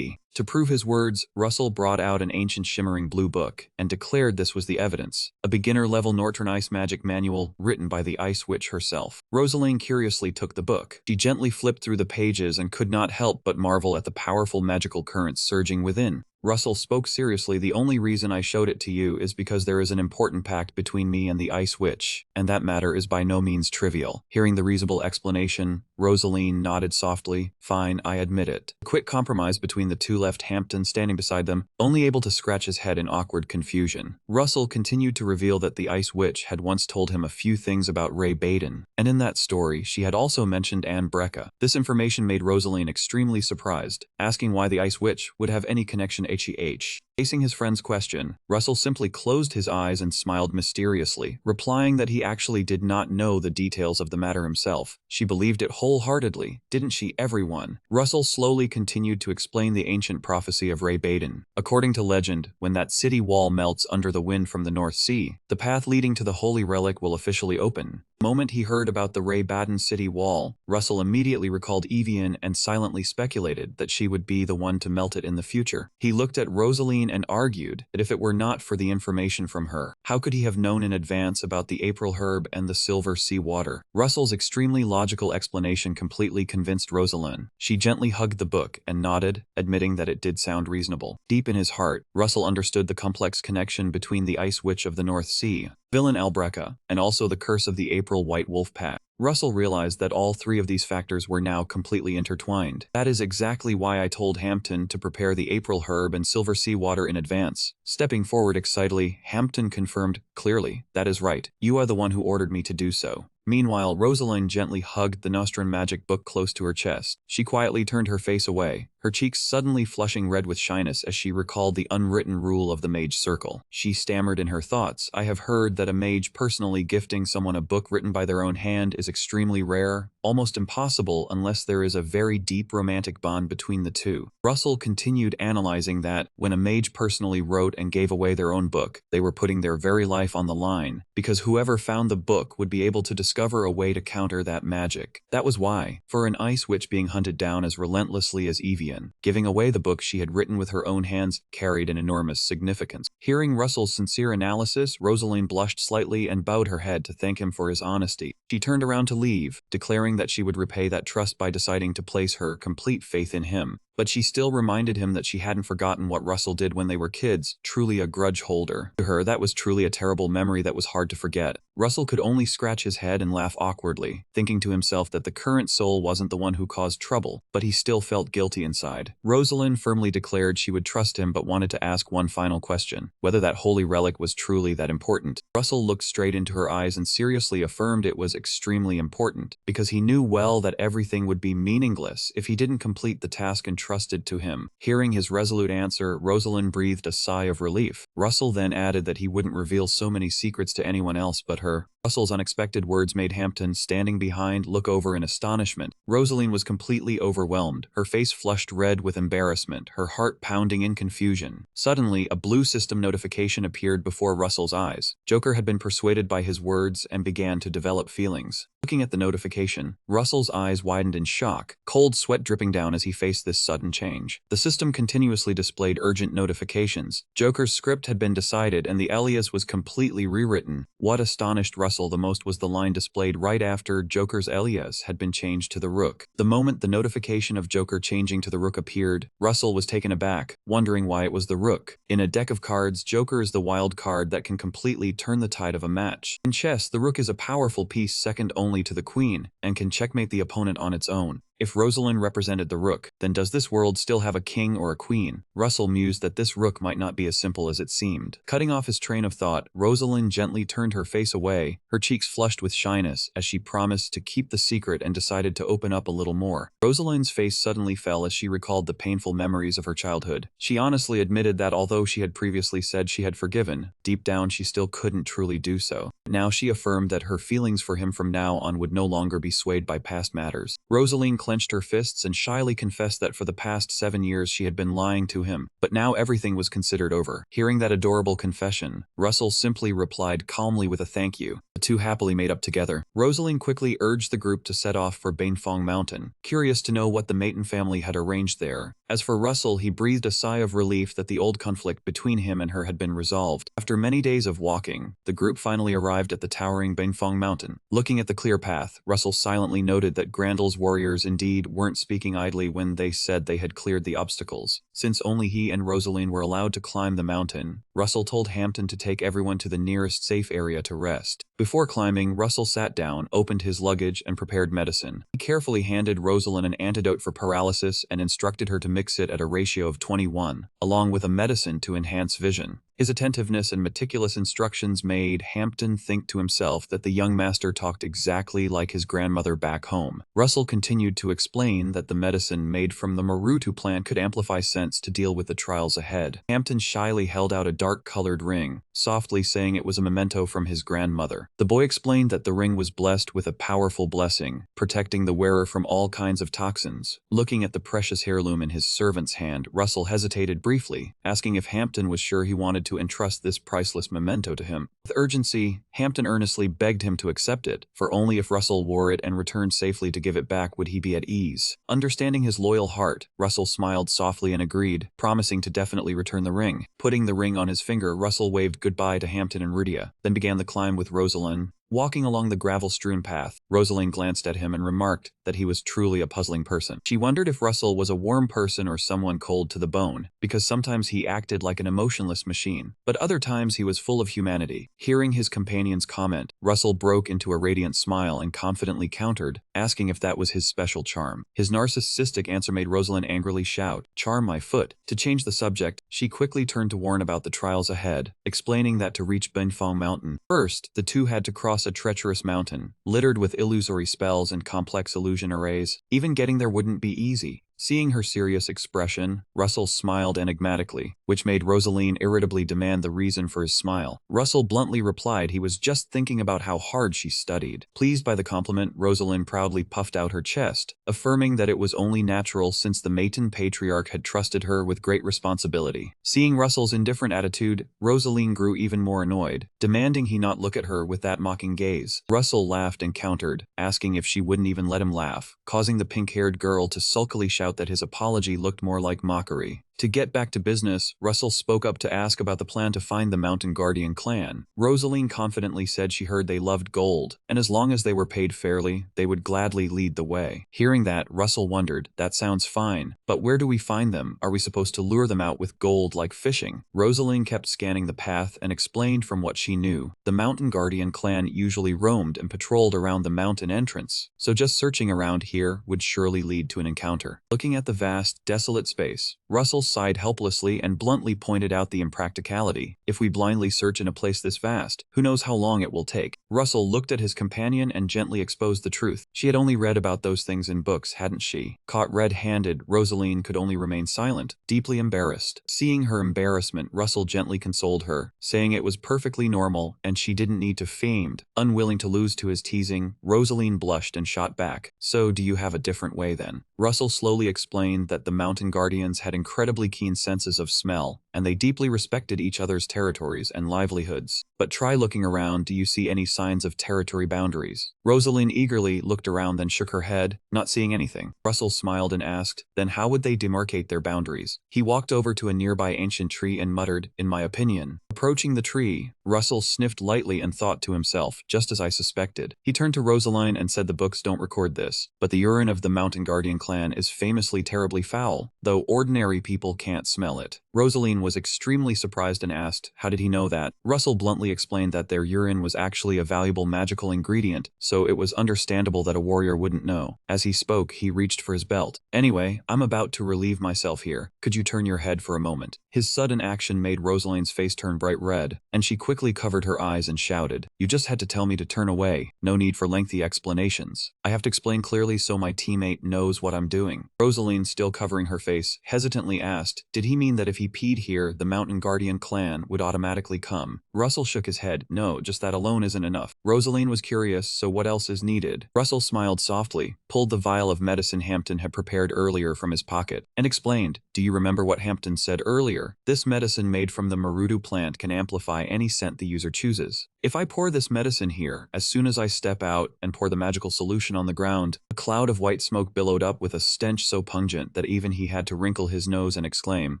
To prove his words, Russell brought out an ancient shimmering blue book and declared this was the evidence, a beginner-level Nortran ice magic manual written by the Ice Witch herself. Rosaline curiously took the book. She gently flipped through the pages and could not help but marvel at the powerful magical currents surging within. Russell spoke seriously. "The only reason I showed it to you is because there is an important pact between me and the Ice Witch, and that matter is by no means trivial." Hearing the reasonable explanation, Rosaline nodded softly. "Fine, I admit it." A quick compromise between the two left Hampton standing beside them, only able to scratch his head in awkward confusion. Russell continued to reveal that the Ice Witch had once told him a few things about Ray Baden, and in that story she had also mentioned Anne Brecca. This information made Rosaline extremely surprised, asking why the Ice Witch would have any connection HEH. Facing his friend's question, Russell simply closed his eyes and smiled mysteriously, replying that he actually did not know the details of the matter himself. She believed it wholeheartedly, didn't she, everyone? Russell slowly continued to explain the ancient prophecy of Ray Baden. According to legend, when that city wall melts under the wind from the North Sea, the path leading to the Holy Relic will officially open. The moment he heard about the Ray Baden city wall, Russell immediately recalled Evian and silently speculated that she would be the one to melt it in the future. He looked at Rosaline and argued that if it were not for the information from her, how could he have known in advance about the April herb and the silver sea water? Russell's extremely logical explanation completely convinced Rosaline. She gently hugged the book and nodded, admitting that it did sound reasonable. Deep in his heart, Russell understood the complex connection between the Ice Witch of the North Sea, villain Albreca, and also the curse of the April White Wolf Pack. Russell realized that all three of these factors were now completely intertwined. "That is exactly why I told Hampton to prepare the April herb and silver sea water in advance." Stepping forward excitedly, Hampton confirmed, "Clearly, that is right. You are the one who ordered me to do so." Meanwhile, Rosaline gently hugged the Nostran magic book close to her chest. She quietly turned her face away, her cheeks suddenly flushing red with shyness as she recalled the unwritten rule of the mage circle. She stammered in her thoughts, "I have heard that a mage personally gifting someone a book written by their own hand is extremely rare, almost impossible unless there is a very deep romantic bond between the two." Russell continued analyzing that, when a mage personally wrote and gave away their own book, they were putting their very life on the line, because whoever found the book would be able to discover a way to counter that magic. That was why, for an ice witch being hunted down as relentlessly as Evian, giving away the book she had written with her own hands carried an enormous significance. Hearing Russell's sincere analysis, Rosaline blushed slightly and bowed her head to thank him for his honesty. She turned around to leave, declaring that she would repay that trust by deciding to place her complete faith in him. But she still reminded him that she hadn't forgotten what Russell did when they were kids, truly a grudge holder. To her, that was truly a terrible memory that was hard to forget. Russell could only scratch his head and laugh awkwardly, thinking to himself that the current soul wasn't the one who caused trouble, but he still felt guilty inside. Rosaline firmly declared she would trust him but wanted to ask one final question, whether that holy relic was truly that important. Russell looked straight into her eyes and seriously affirmed it was extremely important, because he knew well that everything would be meaningless if he didn't complete the task entrusted to him. Hearing his resolute answer, Rosaline breathed a sigh of relief. Russell then added that he wouldn't reveal so many secrets to anyone else but her. Russell's unexpected words made Hampton, standing behind, look over in astonishment. Rosaline was completely overwhelmed, her face flushed red with embarrassment, her heart pounding in confusion. Suddenly, a blue system notification appeared before Russell's eyes. Joker had been persuaded by his words and began to develop feelings. Looking at the notification, Russell's eyes widened in shock, cold sweat dripping down as he faced this sudden change. The system continuously displayed urgent notifications. Joker's script script had been decided and the alias was completely rewritten. What astonished Russell the most was the line displayed right after Joker's alias had been changed to the Rook. The moment the notification of Joker changing to the Rook appeared, Russell was taken aback, wondering why it was the Rook. In a deck of cards, Joker is the wild card that can completely turn the tide of a match. In chess, the Rook is a powerful piece second only to the Queen, and can checkmate the opponent on its own. If Rosalind represented the Rook, then does this world still have a king or a queen? Russell mused that this Rook might not be as simple as it seemed. Cutting off his train of thought, Rosalind gently turned her face away, her cheeks flushed with shyness as she promised to keep the secret and decided to open up a little more. Rosalind's face suddenly fell as she recalled the painful memories of her childhood. She honestly admitted that although she had previously said she had forgiven, deep down she still couldn't truly do so. Now she affirmed that her feelings for him from now on would no longer be swayed by past matters. Rosalind clenched her fists and shyly confessed that for the past 7 years she had been lying to him, but now everything was considered over. Hearing that adorable confession, Russell simply replied calmly with a thank you. The two happily made up together. Rosalind quickly urged the group to set off for Bainfong Mountain, curious to know what the Maton family had arranged there. As for Russell, he breathed a sigh of relief that the old conflict between him and her had been resolved. After many days of walking, the group finally arrived at the towering Bainfong Mountain. Looking at the clear path, Russell silently noted that Grandel's warriors indeed weren't speaking idly when they said they had cleared the obstacles. Since only he and Rosalind were allowed to climb the mountain, Russell told Hampton to take everyone to the nearest safe area to rest. Before climbing, Russell sat down, opened his luggage, and prepared medicine. He carefully handed Rosalind an antidote for paralysis and instructed her to mix it at a ratio of 21, along with a medicine to enhance vision. His attentiveness and meticulous instructions made Hampton think to himself that the young master talked exactly like his grandmother back home. Russell continued to explain that the medicine made from the Marutu plant could amplify sense to deal with the trials ahead. Hampton shyly held out a dark-colored ring, softly saying it was a memento from his grandmother. The boy explained that the ring was blessed with a powerful blessing, protecting the wearer from all kinds of toxins. Looking at the precious heirloom in his servant's hand, Russell hesitated briefly, asking if Hampton was sure he wanted to entrust this priceless memento to him. With urgency, Hampton earnestly begged him to accept it, for only if Russell wore it and returned safely to give it back would he be at ease. Understanding his loyal heart, Russell smiled softly and agreed, promising to definitely return the ring. Putting the ring on his finger, Russell waved goodbye to Hampton and Rydia, then began the climb with Rosalind. Walking along the gravel-strewn path, Rosalind glanced at him and remarked that he was truly a puzzling person. She wondered if Russell was a warm person or someone cold to the bone, because sometimes he acted like an emotionless machine, but other times he was full of humanity. Hearing his companion's comment, Russell broke into a radiant smile and confidently countered, asking if that was his special charm. His narcissistic answer made Rosalind angrily shout, "Charm my foot." To change the subject, she quickly turned to warn about the trials ahead, explaining that to reach Bainfong Mountain, first, the two had to cross a treacherous mountain, littered with illusory spells and complex illusion arrays. Even getting there wouldn't be easy. Seeing her serious expression, Russell smiled enigmatically, which made Rosalind irritably demand the reason for his smile. Russell bluntly replied he was just thinking about how hard she studied. Pleased by the compliment, Rosalind proudly puffed out her chest, affirming that it was only natural since the Maton patriarch had trusted her with great responsibility. Seeing Russell's indifferent attitude, Rosalind grew even more annoyed, demanding he not look at her with that mocking gaze. Russell laughed and countered, asking if she wouldn't even let him laugh, causing the pink-haired girl to sulkily shout that his apology looked more like mockery. To get back to business, Russell spoke up to ask about the plan to find the Mountain Guardian clan. Rosalind confidently said she heard they loved gold, and as long as they were paid fairly, they would gladly lead the way. Hearing that, Russell wondered, that sounds fine, but where do we find them? Are we supposed to lure them out with gold like fishing? Rosalind kept scanning the path and explained from what she knew. The Mountain Guardian clan usually roamed and patrolled around the mountain entrance, so just searching around here would surely lead to an encounter. Looking at the vast, desolate space, Russell sighed helplessly and bluntly pointed out the impracticality. If we blindly search in a place this vast, who knows how long it will take? Russell looked at his companion and gently exposed the truth. She had only read about those things in books, hadn't she? Caught red-handed, Rosalind could only remain silent, deeply embarrassed. Seeing her embarrassment, Russell gently consoled her, saying it was perfectly normal and she didn't need to famed. Unwilling to lose to his teasing, Rosalind blushed and shot back. So do you have a different way then? Russell slowly explained that the Mountain Guardians had incredibly keen senses of smell, and they deeply respected each other's territories and livelihoods. But try looking around. Do you see any signs of territory boundaries? Rosaline eagerly looked around, then shook her head, not seeing anything. Russell smiled and asked, then how would they demarcate their boundaries? He walked over to a nearby ancient tree and muttered, in my opinion. Approaching the tree, Russell sniffed lightly and thought to himself, just as I suspected. He turned to Rosaline and said, the books don't record this, but the urine of the Mountain Guardian clan is famously terribly foul, though ordinary people can't smell it. Rosaline was extremely surprised and asked, how did he know that? Russell bluntly explained that their urine was actually a valuable magical ingredient, so it was understandable that a warrior wouldn't know. As he spoke, he reached for his belt. Anyway, I'm about to relieve myself here. Could you turn your head for a moment? His sudden action made Rosaline's face turn bright red, and she quickly covered her eyes and shouted, you just had to tell me to turn away. No need for lengthy explanations. I have to explain clearly so my teammate knows what I'm doing. Rosaline, still covering her face, hesitantly asked, did he mean that if he peed here, the Mountain Guardian clan would automatically come? Russell shook his head. No, just that alone isn't enough. Rosaline was curious, so what else is needed? Russell smiled softly, pulled the vial of medicine Hampton had prepared earlier from his pocket, and explained, do you remember what Hampton said earlier? This medicine made from the Marudu plant can amplify any scent the user chooses. If I pour this medicine here, as soon as I step out and pour the magical solution on the ground, a cloud of white smoke billowed up with a stench so pungent that even he had to wrinkle his nose and exclaim,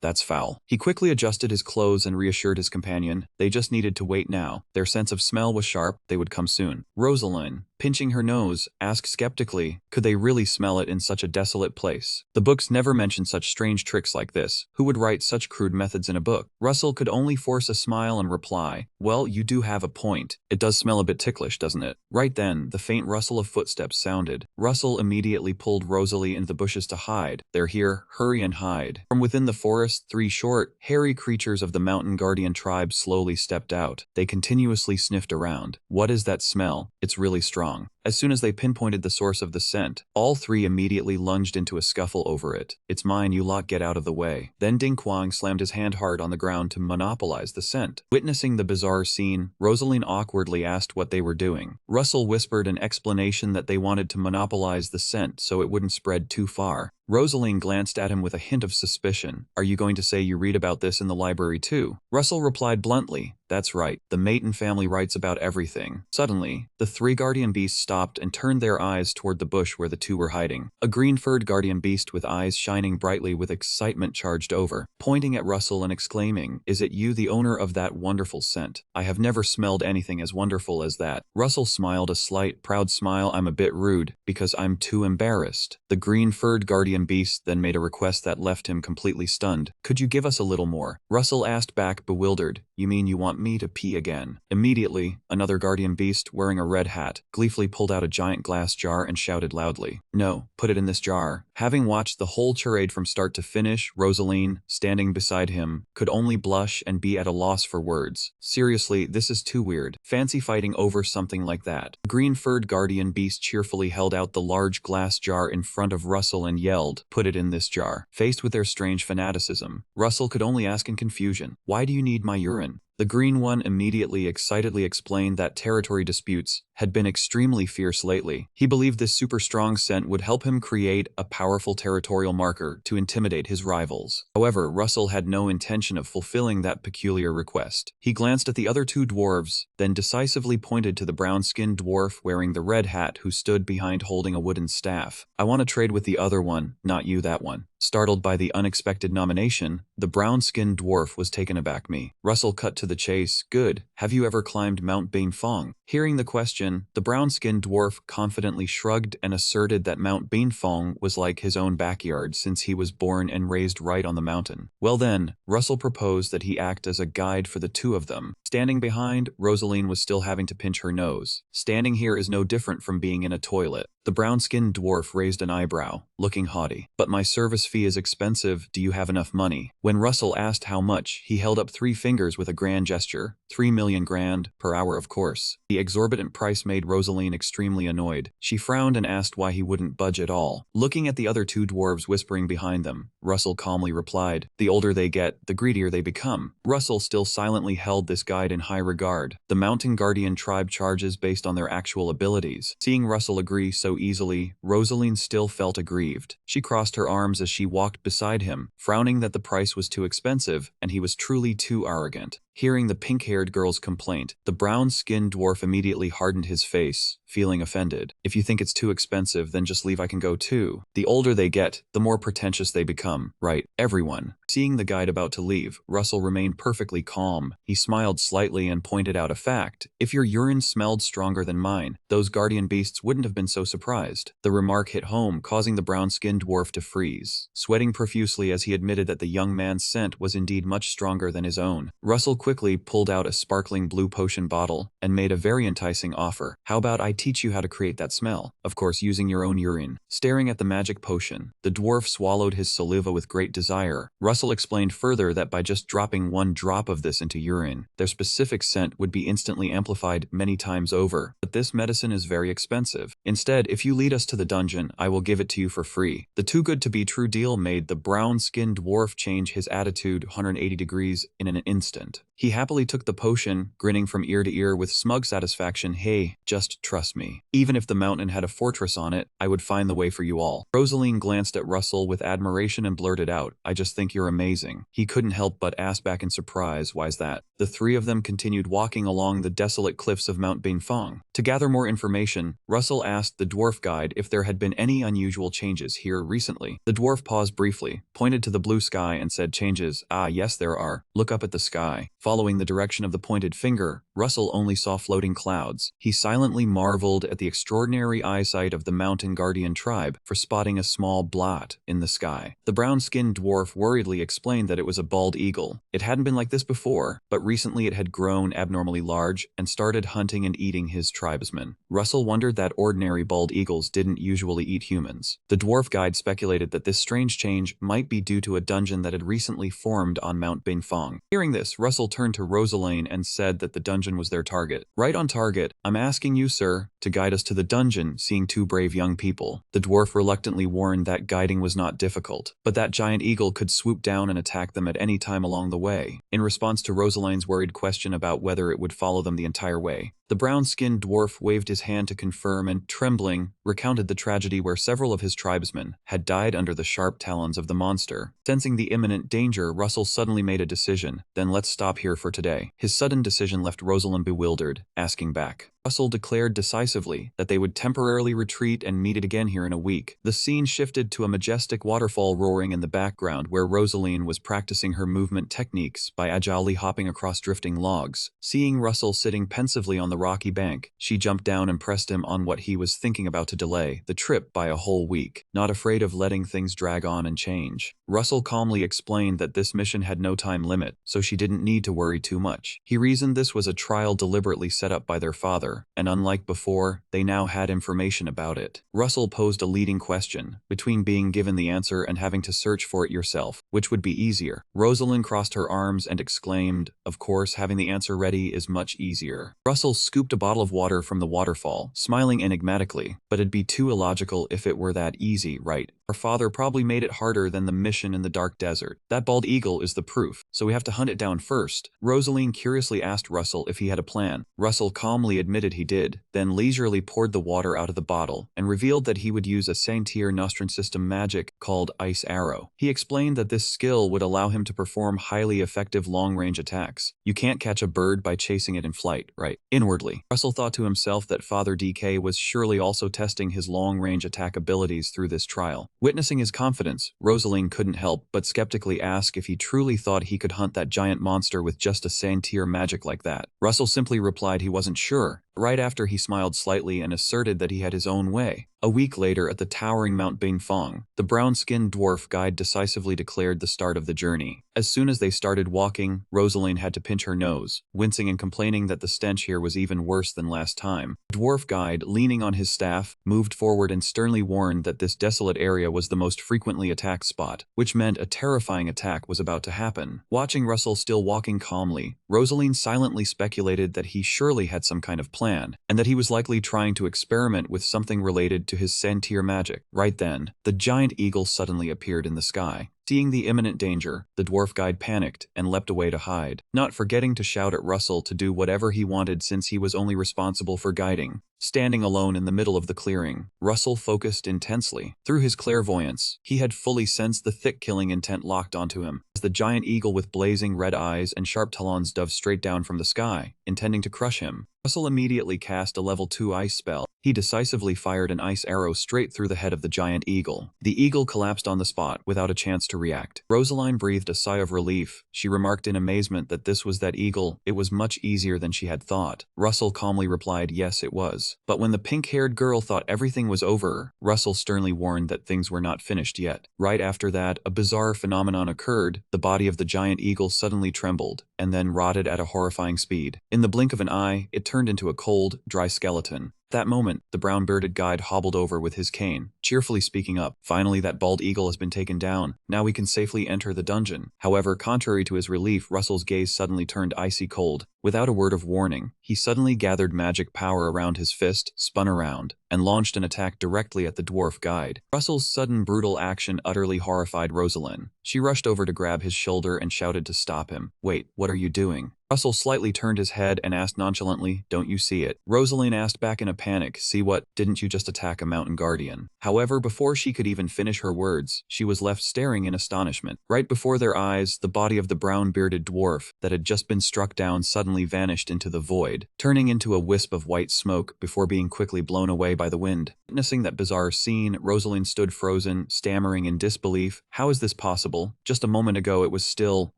that's foul. He quickly adjusted his clothes and reassured his companion. They just needed to wait now. Their sense of smell was sharp. They would come soon. Rosaline, pinching her nose, asked skeptically, could they really smell it in such a desolate place? The books never mentioned such strange tricks like this. Who would write such crude methods in a book? Russell could only force a smile and reply, well, you do have a point. It does smell a bit ticklish, doesn't it? Right then, the faint rustle of footsteps sounded. Russell immediately pulled Rosalie into the bushes to hide. They're here, hurry and hide. From within the forest, 3 short, hairy creatures of the Mountain Guardian tribe slowly stepped out. They continuously sniffed around. What is that smell? It's really strong. As soon as they pinpointed the source of the scent, all 3 immediately lunged into a scuffle over it. It's mine, you lot, get out of the way. Then Ding Quang slammed his hand hard on the ground to monopolize the scent. Witnessing the bizarre scene, Rosaline awkwardly asked what they were doing. Russell whispered an explanation that they wanted to monopolize the scent so it wouldn't spread too far. Rosaline glanced at him with a hint of suspicion. Are you going to say you read about this in the library too? Russell replied bluntly, that's right. The Maton family writes about everything. Suddenly, the 3 guardian beasts stopped and turned their eyes toward the bush where the 2 were hiding. A green-furred guardian beast with eyes shining brightly with excitement charged over, pointing at Russell and exclaiming, is it you, the owner of that wonderful scent? I have never smelled anything as wonderful as that. Russell smiled a slight, proud smile. I'm a bit rude, because I'm too embarrassed. The green-furred guardian beast then made a request that left him completely stunned. Could you give us a little more? Russell asked back, bewildered. You mean you want me to pee again? Immediately, another guardian beast wearing a red hat gleefully pulled out a giant glass jar and shouted loudly, no, put it in this jar. Having watched the whole charade from start to finish, Rosaline, standing beside him, could only blush and be at a loss for words. Seriously, this is too weird. Fancy fighting over something like that. The green-furred guardian beast cheerfully held out the large glass jar in front of Russell and yelled, put it in this jar. Faced with their strange fanaticism, Russell could only ask in confusion, why do you need my urine? The green one immediately excitedly explained that territory disputes had been extremely fierce lately. He believed this super strong scent would help him create a powerful territorial marker to intimidate his rivals. However, Russell had no intention of fulfilling that peculiar request. He glanced at the other 2 dwarves, then decisively pointed to the brown-skinned dwarf wearing the red hat who stood behind holding a wooden staff. I want to trade with the other one, not you, that one. Startled by the unexpected nomination, the brown-skinned dwarf was taken aback. Russell cut to the chase. Good. Have you ever climbed Mount Bainfong? Hearing the question, the brown-skinned dwarf confidently shrugged and asserted that Mount Bainfong was like his own backyard since he was born and raised right on the mountain. Well then, Russell proposed that he act as a guide for the 2 of them. Standing behind, Rosaline was still having to pinch her nose. Standing here is no different from being in a toilet. The brown-skinned dwarf raised an eyebrow, looking haughty. But my service fee is expensive. Do you have enough money? When Russell asked how much, he held up 3 fingers with a grand gesture. 3 million grand per hour, of course. He The exorbitant price made Rosaline extremely annoyed. She frowned and asked why he wouldn't budge at all. Looking at the other two dwarves whispering behind them, Russell calmly replied, "The older they get, the greedier they become." Russell still silently held this guide in high regard. The Mountain Guardian tribe charges based on their actual abilities. Seeing Russell agree so easily, Rosaline still felt aggrieved. She crossed her arms as she walked beside him, frowning that the price was too expensive and he was truly too arrogant. Hearing the pink-haired girl's complaint, the brown-skinned dwarf immediately hardened his face, feeling offended. "If you think it's too expensive, then just leave, I can go too." The older they get, the more pretentious they become, right, everyone? Seeing the guide about to leave, Russell remained perfectly calm. He smiled slightly and pointed out a fact. "If your urine smelled stronger than mine, those guardian beasts wouldn't have been so surprised." The remark hit home, causing the brown-skinned dwarf to freeze, sweating profusely as he admitted that the young man's scent was indeed much stronger than his own. Russell quickly pulled out a sparkling blue potion bottle and made a very enticing offer. "How about I teach you how to create that smell? Of course, using your own urine." Staring at the magic potion, the dwarf swallowed his saliva with great desire. Russell explained further that by just dropping one drop of this into urine, their specific scent would be instantly amplified many times over. "But this medicine is very expensive. Instead, if you lead us to the dungeon, I will give it to you for free." The too-good-to-be-true deal made the brown-skinned dwarf change his attitude 180 degrees in an instant. He happily took the potion, grinning from ear to ear with smug satisfaction. "Hey, just trust me. Even if the mountain had a fortress on it, I would find the way for you all." Rosaline glanced at Russell with admiration and blurted out, "I just think you're amazing." He couldn't help but ask back in surprise, "Why's that?" The three of them continued walking along the desolate cliffs of Mount Binfang. To gather more information, Russell asked the dwarf guide if there had been any unusual changes here recently. The dwarf paused briefly, pointed to the blue sky and said, "Changes? Ah, yes there are. Look up at the sky." Following the direction of the pointed finger, Russell only saw floating clouds. He silently marveled at the extraordinary eyesight of the Mountain Guardian tribe for spotting a small blot in the sky. The brown-skinned dwarf worriedly explained that it was a bald eagle. It hadn't been like this before, but recently it had grown abnormally large and started hunting and eating his tribesmen. Russell wondered that ordinary bald eagles didn't usually eat humans. The dwarf guide speculated that this strange change might be due to a dungeon that had recently formed on Mount Binfang. Hearing this, Russell turned to Rosaline and said that the dungeon was their target. "Right on target. I'm asking you, sir, to guide us to the dungeon," seeing two brave young people. The dwarf reluctantly warned that guiding was not difficult, but that giant eagle could swoop down and attack them at any time along the way. In response to Rosaline's worried question about whether it would follow them the entire way, the brown-skinned dwarf waved his hand to confirm and, trembling, recounted the tragedy where several of his tribesmen had died under the sharp talons of the monster. Sensing the imminent danger, Russell suddenly made a decision. "Then let's stop here for today." His sudden decision left Rosalind bewildered, asking back. Russell declared decisively that they would temporarily retreat and meet it again here in a week. The scene shifted to a majestic waterfall roaring in the background where Rosaline was practicing her movement techniques by agilely hopping across drifting logs. Seeing Russell sitting pensively on the rocky bank, she jumped down and pressed him on what he was thinking about to delay the trip by a whole week, not afraid of letting things drag on and change. Russell calmly explained that this mission had no time limit, so she didn't need to worry too much. He reasoned this was a trial deliberately set up by their father, and unlike before, they now had information about it. Russell posed a leading question, between being given the answer and having to search for it yourself, which would be easier? Rosalind crossed her arms and exclaimed, "Of course, having the answer ready is much easier." Russell scooped a bottle of water from the waterfall, smiling enigmatically, "But it'd be too illogical if it were that easy, right? Our father probably made it harder than the mission in the dark desert. That bald eagle is the proof, so we have to hunt it down first." Rosaline curiously asked Russell if he had a plan. Russell calmly admitted he did, then leisurely poured the water out of the bottle and revealed that he would use a Saintier Nostran system magic called Ice Arrow. He explained that this skill would allow him to perform highly effective long-range attacks. You can't catch a bird by chasing it in flight, right? Inwardly, Russell thought to himself that Father DK was surely also testing his long-range attack abilities through this trial. Witnessing his confidence, Rosaline couldn't help but skeptically ask if he truly thought he could hunt that giant monster with just a Saintier magic like that. Russell simply replied he wasn't sure. Right after, he smiled slightly and asserted that he had his own way. A week later, at the towering Mount Binfang, the brown-skinned dwarf guide decisively declared the start of the journey. As soon as they started walking, Rosaline had to pinch her nose, wincing and complaining that the stench here was even worse than last time. The dwarf guide, leaning on his staff, moved forward and sternly warned that this desolate area was the most frequently attacked spot, which meant a terrifying attack was about to happen. Watching Russell still walking calmly, Rosaline silently speculated that he surely had some kind of plan. plan, and that he was likely trying to experiment with something related to his sentier magic. Right then, the giant eagle suddenly appeared in the sky. Seeing the imminent danger, the dwarf guide panicked and leapt away to hide, not forgetting to shout at Russell to do whatever he wanted since he was only responsible for guiding. Standing alone in the middle of the clearing, Russell focused intensely. Through his clairvoyance, he had fully sensed the thick killing intent locked onto him, as the giant eagle with blazing red eyes and sharp talons dove straight down from the sky, intending to crush him. Russell immediately cast a level 2 ice spell. He decisively fired an ice arrow straight through the head of the giant eagle. The eagle collapsed on the spot without a chance to react. Rosaline breathed a sigh of relief. She remarked in amazement that this was that eagle. It was much easier than she had thought. Russell calmly replied, yes, it was. But when the pink-haired girl thought everything was over, Russell sternly warned that things were not finished yet. Right after that, a bizarre phenomenon occurred. The body of the giant eagle suddenly trembled, and then rotted at a horrifying speed. In the blink of an eye, it turned into a cold, dry skeleton. At that moment, the brown-bearded guide hobbled over with his cane, cheerfully speaking up. Finally, that bald eagle has been taken down. Now we can safely enter the dungeon. However, contrary to his relief, Russell's gaze suddenly turned icy cold. Without a word of warning, he suddenly gathered magic power around his fist, spun around, and launched an attack directly at the dwarf guide. Russell's sudden brutal action utterly horrified Rosalind. She rushed over to grab his shoulder and shouted to stop him. Wait, what are you doing? Russell slightly turned his head and asked nonchalantly, don't you see it? Rosalind asked back in a panic, see what? Didn't you just attack a mountain guardian? However, before she could even finish her words, she was left staring in astonishment. Right before their eyes, the body of the brown-bearded dwarf that had just been struck down suddenly vanished into the void, turning into a wisp of white smoke before being quickly blown away by the wind. Witnessing that bizarre scene, Rosalind stood frozen, stammering in disbelief. How is this possible? Just a moment ago it was still.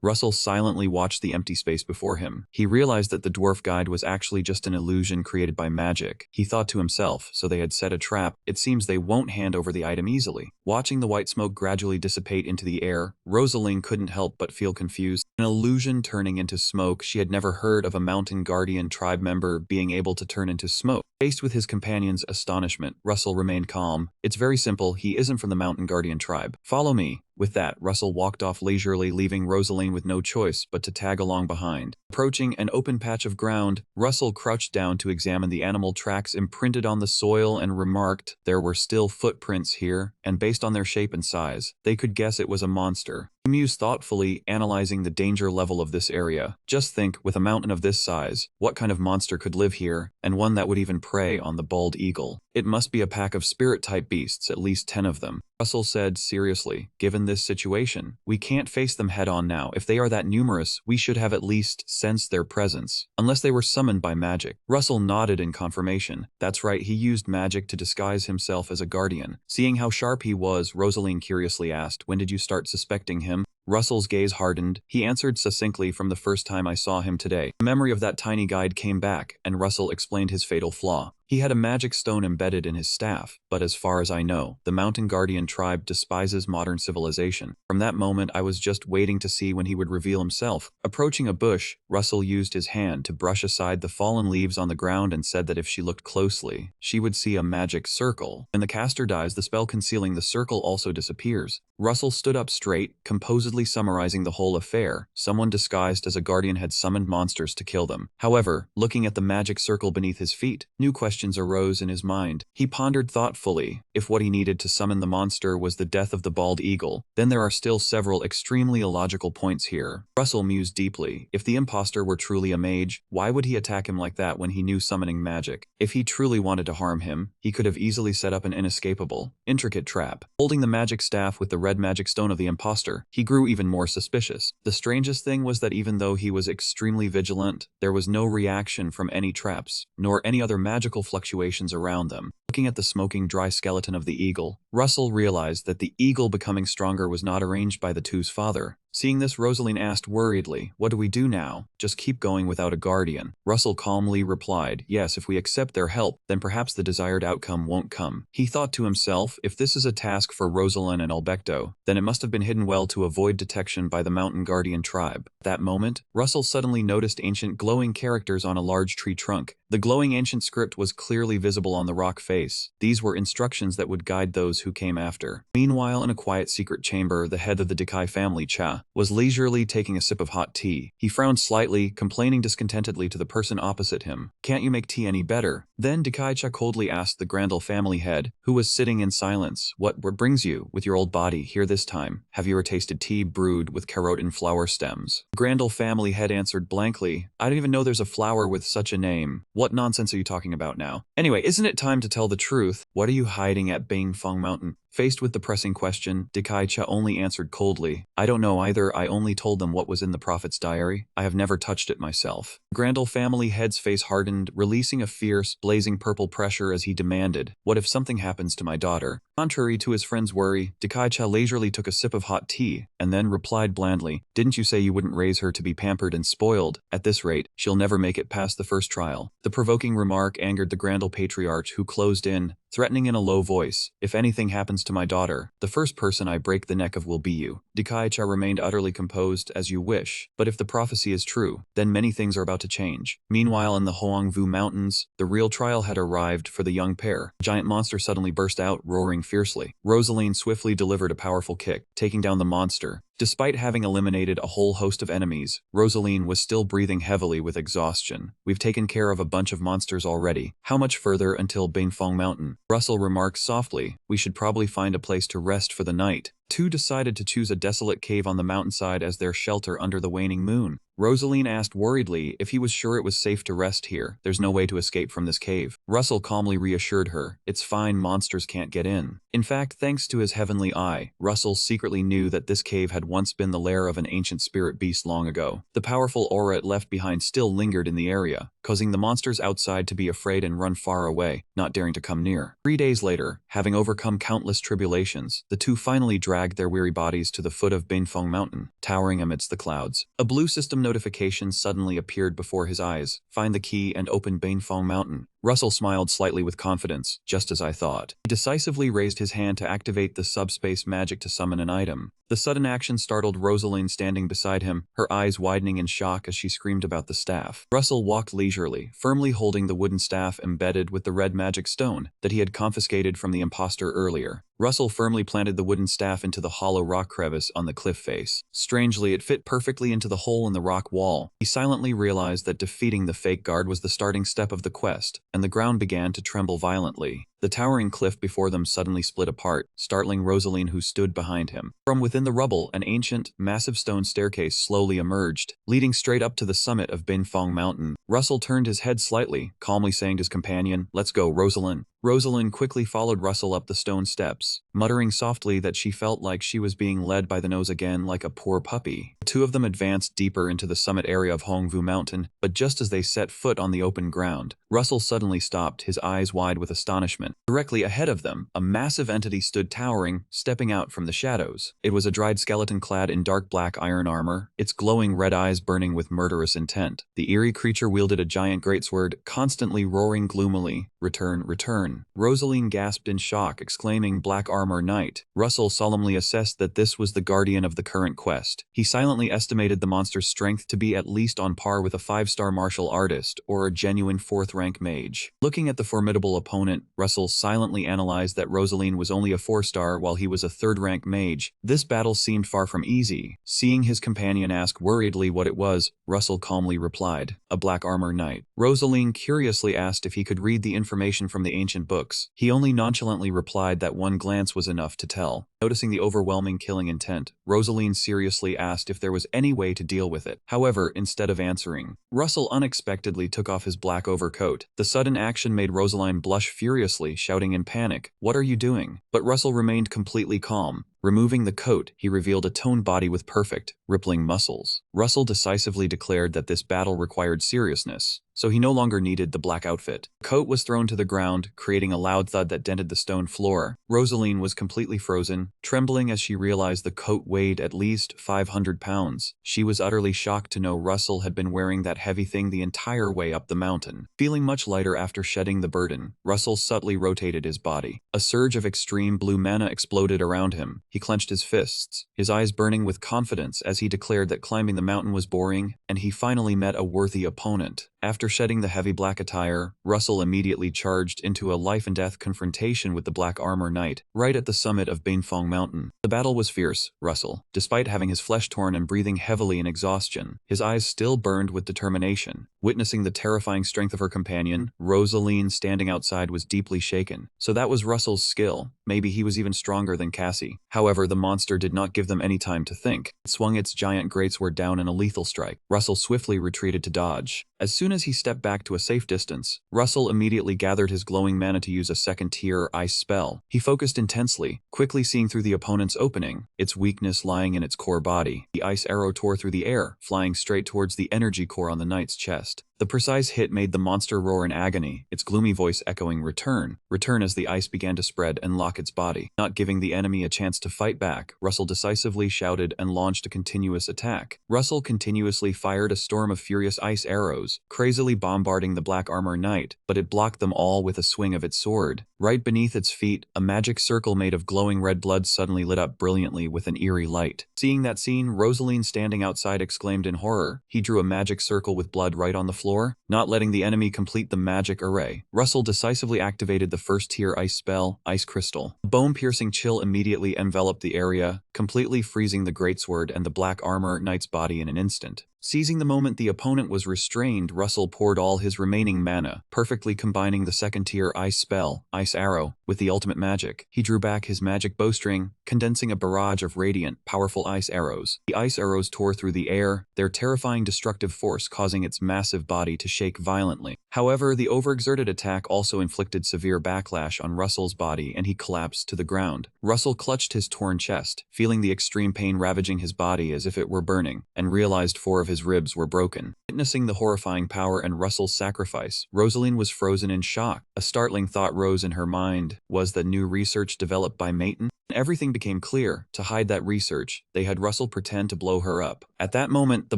Russell silently watched the empty space before him. He realized that the dwarf guide was actually just an illusion created by magic. He thought to himself, so they had set a trap. It seems they won't hand over the item easily. Watching the white smoke gradually dissipate into the air, Rosalind couldn't help but feel confused. An illusion turning into smoke. She had never heard of a mountain guardian tribe member being able to turn into smoke. Faced with his companion's astonishment, Russell remained calm. It's very simple, he isn't from the mountain guardian tribe. Follow me. With that, Russell walked off leisurely, leaving Rosalind with no choice but to tag along behind. Approaching an open patch of ground, Russell crouched down to examine the animal tracks imprinted on the soil and remarked there were still footprints here, and based on their shape and size, they could guess it was a monster. He mused thoughtfully, analyzing the danger level of this area. Just think, with a mountain of this size, what kind of monster could live here, and one that would even prey on the bald eagle? It must be a pack of spirit-type beasts, at least 10 of them. Russell said seriously, given this situation, we can't face them head-on now. If they are that numerous, we should have at least sensed their presence, unless they were summoned by magic. Russell nodded in confirmation. That's right, he used magic to disguise himself as a guardian. Seeing how sharp he was, Rosalind curiously asked, when did you start suspecting him? Russell's gaze hardened. He answered succinctly, from the first time I saw him today. The memory of that tiny guide came back, and Russell explained his fatal flaw. He had a magic stone embedded in his staff, but as far as I know, the Mountain Guardian tribe despises modern civilization. From that moment, I was just waiting to see when he would reveal himself. Approaching a bush, Russell used his hand to brush aside the fallen leaves on the ground and said that if she looked closely, she would see a magic circle. When the caster dies, the spell concealing the circle also disappears. Russell stood up straight, composedly summarizing the whole affair. Someone disguised as a guardian had summoned monsters to kill them. However, looking at the magic circle beneath his feet, new questions arose in his mind. He pondered thoughtfully. If what he needed to summon the monster was the death of the bald eagle, then there are still several extremely illogical points here. Russell mused deeply. If the imposter were truly a mage, why would he attack him like that when he knew summoning magic? If he truly wanted to harm him, he could have easily set up an inescapable, intricate trap. Holding the magic staff with the red magic stone of the imposter, he grew even more suspicious. The strangest thing was that even though he was extremely vigilant, there was no reaction from any traps, nor any other magical fluctuations around them. Looking at the smoking dry skeleton of the eagle, Russell realized that the eagle becoming stronger was not arranged by the two's father. Seeing this, Rosalind asked worriedly, what do we do now? Just keep going without a guardian. Russell calmly replied, yes, if we accept their help, then perhaps the desired outcome won't come. He thought to himself, if this is a task for Rosalind and Albecto, then it must have been hidden well to avoid detection by the Mountain Guardian tribe. At that moment, Russell suddenly noticed ancient glowing characters on a large tree trunk. The glowing ancient script was clearly visible on the rock face. These were instructions that would guide those who came after. Meanwhile, in a quiet secret chamber, the head of the Decai family, Cha, was leisurely taking a sip of hot tea. He frowned slightly, complaining discontentedly to the person opposite him. "Can't you make tea any better?" Then Dekaicha coldly asked the Grandel family head, who was sitting in silence, What brings you, with your old body, here this time? Have you ever tasted tea brewed with carrot and flower stems?" Grandel family head answered blankly, "I don't even know there's a flower with such a name. What nonsense are you talking about now? Anyway, isn't it time to tell the truth? What are you hiding at Bangfeng Mountain?" Faced with the pressing question, Dekaicha only answered coldly, "I don't know either. I only told them what was in the prophet's diary. I have never touched it myself." Grandel family head's face hardened, releasing a fierce, blazing purple pressure as he demanded, "What if something happens to my daughter?" Contrary to his friend's worry, Dekaicha leisurely took a sip of hot tea, and then replied blandly, "Didn't you say you wouldn't raise her to be pampered and spoiled? At this rate, she'll never make it past the first trial." The provoking remark angered the Grandel patriarch, who closed in, threatening in a low voice, "If anything happens to my daughter, the first person I break the neck of will be you." Dekaicha remained utterly composed, "As you wish, but if the prophecy is true, then many things are about to change." Meanwhile, in the Hoangvu Mountains, the real trial had arrived for the young pair. A giant monster suddenly burst out, roaring fiercely. Rosaline swiftly delivered a powerful kick, taking down the monster. Despite having eliminated a whole host of enemies, Rosaline was still breathing heavily with exhaustion. "We've taken care of a bunch of monsters already. How much further until Bangfeng Mountain?" Russell remarked softly, "We should probably find a place to rest for the night." Two decided to choose a desolate cave on the mountainside as their shelter under the waning moon. Rosaline asked worriedly if he was sure it was safe to rest here. "There's no way to escape from this cave." Russell calmly reassured her, "It's fine, monsters can't get in." In fact, thanks to his heavenly eye, Russell secretly knew that this cave had once been the lair of an ancient spirit beast long ago. The powerful aura it left behind still lingered in the area, causing the monsters outside to be afraid and run far away, not daring to come near. 3 days later, having overcome countless tribulations, the two finally dragged their weary bodies to the foot of Bangfeng Mountain, towering amidst the clouds. A blue system notification suddenly appeared before his eyes. "Find the key and open Bangfeng Mountain." Russell smiled slightly with confidence, "Just as I thought." He decisively raised his hand to activate the subspace magic to summon an item. The sudden action startled Rosaline standing beside him, her eyes widening in shock as she screamed about the staff. Russell walked leisurely, firmly holding the wooden staff embedded with the red magic stone that he had confiscated from the impostor earlier. Russell firmly planted the wooden staff into the hollow rock crevice on the cliff face. Strangely, it fit perfectly into the hole in the rock wall. He silently realized that defeating the fake guard was the starting step of the quest, and the ground began to tremble violently. The towering cliff before them suddenly split apart, startling Rosaline, who stood behind him. From within the rubble, an ancient, massive stone staircase slowly emerged, leading straight up to the summit of Bangfeng Mountain. Russell turned his head slightly, calmly saying to his companion, "Let's go, Rosaline." Rosaline quickly followed Russell up the stone steps, muttering softly that she felt like she was being led by the nose again like a poor puppy. The two of them advanced deeper into the summit area of Hoangvu Mountain, but just as they set foot on the open ground, Russell suddenly stopped, his eyes wide with astonishment. Directly ahead of them, a massive entity stood towering, stepping out from the shadows. It was a dried skeleton clad in dark black iron armor, its glowing red eyes burning with murderous intent. The eerie creature wielded a giant greatsword, constantly roaring gloomily, "Return, return." Rosaline gasped in shock, exclaiming, "Black Armor Knight." Russell solemnly assessed that this was the guardian of the current quest. He silently estimated the monster's strength to be at least on par with a 5-star martial artist or a genuine 4th-rank mage. Looking at the formidable opponent, Russell silently analyzed that Rosaline was only a 4-star while he was a 3rd-rank mage. This battle seemed far from easy. Seeing his companion ask worriedly what it was, Russell calmly replied, "A Black Armor Knight." Rosaline curiously asked if he could read the information from the ancient books. He only nonchalantly replied that one glance was enough to tell. Noticing the overwhelming killing intent, Rosaline seriously asked if there was any way to deal with it. However, instead of answering, Russell unexpectedly took off his black overcoat. The sudden action made Rosaline blush furiously, shouting in panic, "What are you doing?" But Russell remained completely calm. Removing the coat, he revealed a toned body with perfect, rippling muscles. Russell decisively declared that this battle required seriousness, so he no longer needed the black outfit. The coat was thrown to the ground, creating a loud thud that dented the stone floor. Rosaline was completely frozen, trembling as she realized the coat weighed at least 500 pounds. She was utterly shocked to know Russell had been wearing that heavy thing the entire way up the mountain. Feeling much lighter after shedding the burden, Russell subtly rotated his body. A surge of extreme blue mana exploded around him. He clenched his fists, his eyes burning with confidence as he declared that climbing the mountain was boring, and he finally met a worthy opponent. After shedding the heavy black attire, Russell immediately charged into a life-and-death confrontation with the Black Armor Knight, right at the summit of Bainfong Mountain. The battle was fierce. Russell, despite having his flesh torn and breathing heavily in exhaustion, his eyes still burned with determination. Witnessing the terrifying strength of her companion, Rosaline standing outside was deeply shaken. So that was Russell's skill. Maybe he was even stronger than Cassie. However, the monster did not give them any time to think. It swung its giant greatsword down in a lethal strike. Russell swiftly retreated to dodge. As soon as he stepped back to a safe distance, Russell immediately gathered his glowing mana to use a second-tier ice spell. He focused intensely, quickly seeing through the opponent's opening, its weakness lying in its core body. The ice arrow tore through the air, flying straight towards the energy core on the knight's chest. The precise hit made the monster roar in agony, its gloomy voice echoing "Return, return" as the ice began to spread and lock its body. Not giving the enemy a chance to fight back, Russell decisively shouted and launched a continuous attack. Russell continuously fired a storm of furious ice arrows, crazily bombarding the Black Armor Knight, but it blocked them all with a swing of its sword. Right beneath its feet, a magic circle made of glowing red blood suddenly lit up brilliantly with an eerie light. Seeing that scene, Rosaline standing outside exclaimed in horror. He drew a magic circle with blood right on the floor, not letting the enemy complete the magic array. Russell decisively activated the first-tier ice spell, Ice Crystal. A bone-piercing chill immediately enveloped the area, completely freezing the greatsword and the Black Armor Knight's body in an instant. Seizing the moment the opponent was restrained, Russell poured all his remaining mana, perfectly combining the second-tier ice spell, Ice Arrow, with the ultimate magic. He drew back his magic bowstring, condensing a barrage of radiant, powerful ice arrows. The ice arrows tore through the air, their terrifying destructive force causing its massive body to shake violently. However, the overexerted attack also inflicted severe backlash on Russell's body and he collapsed to the ground. Russell clutched his torn chest, feeling the extreme pain ravaging his body as if it were burning, and realized 4 of his ribs were broken. Witnessing the horrifying power and Russell's sacrifice, Rosaline was frozen in shock. A startling thought rose in her mind. Was that new research developed by Mayton? Everything became clear. To hide that research, they had Russell pretend to blow her up. At that moment, the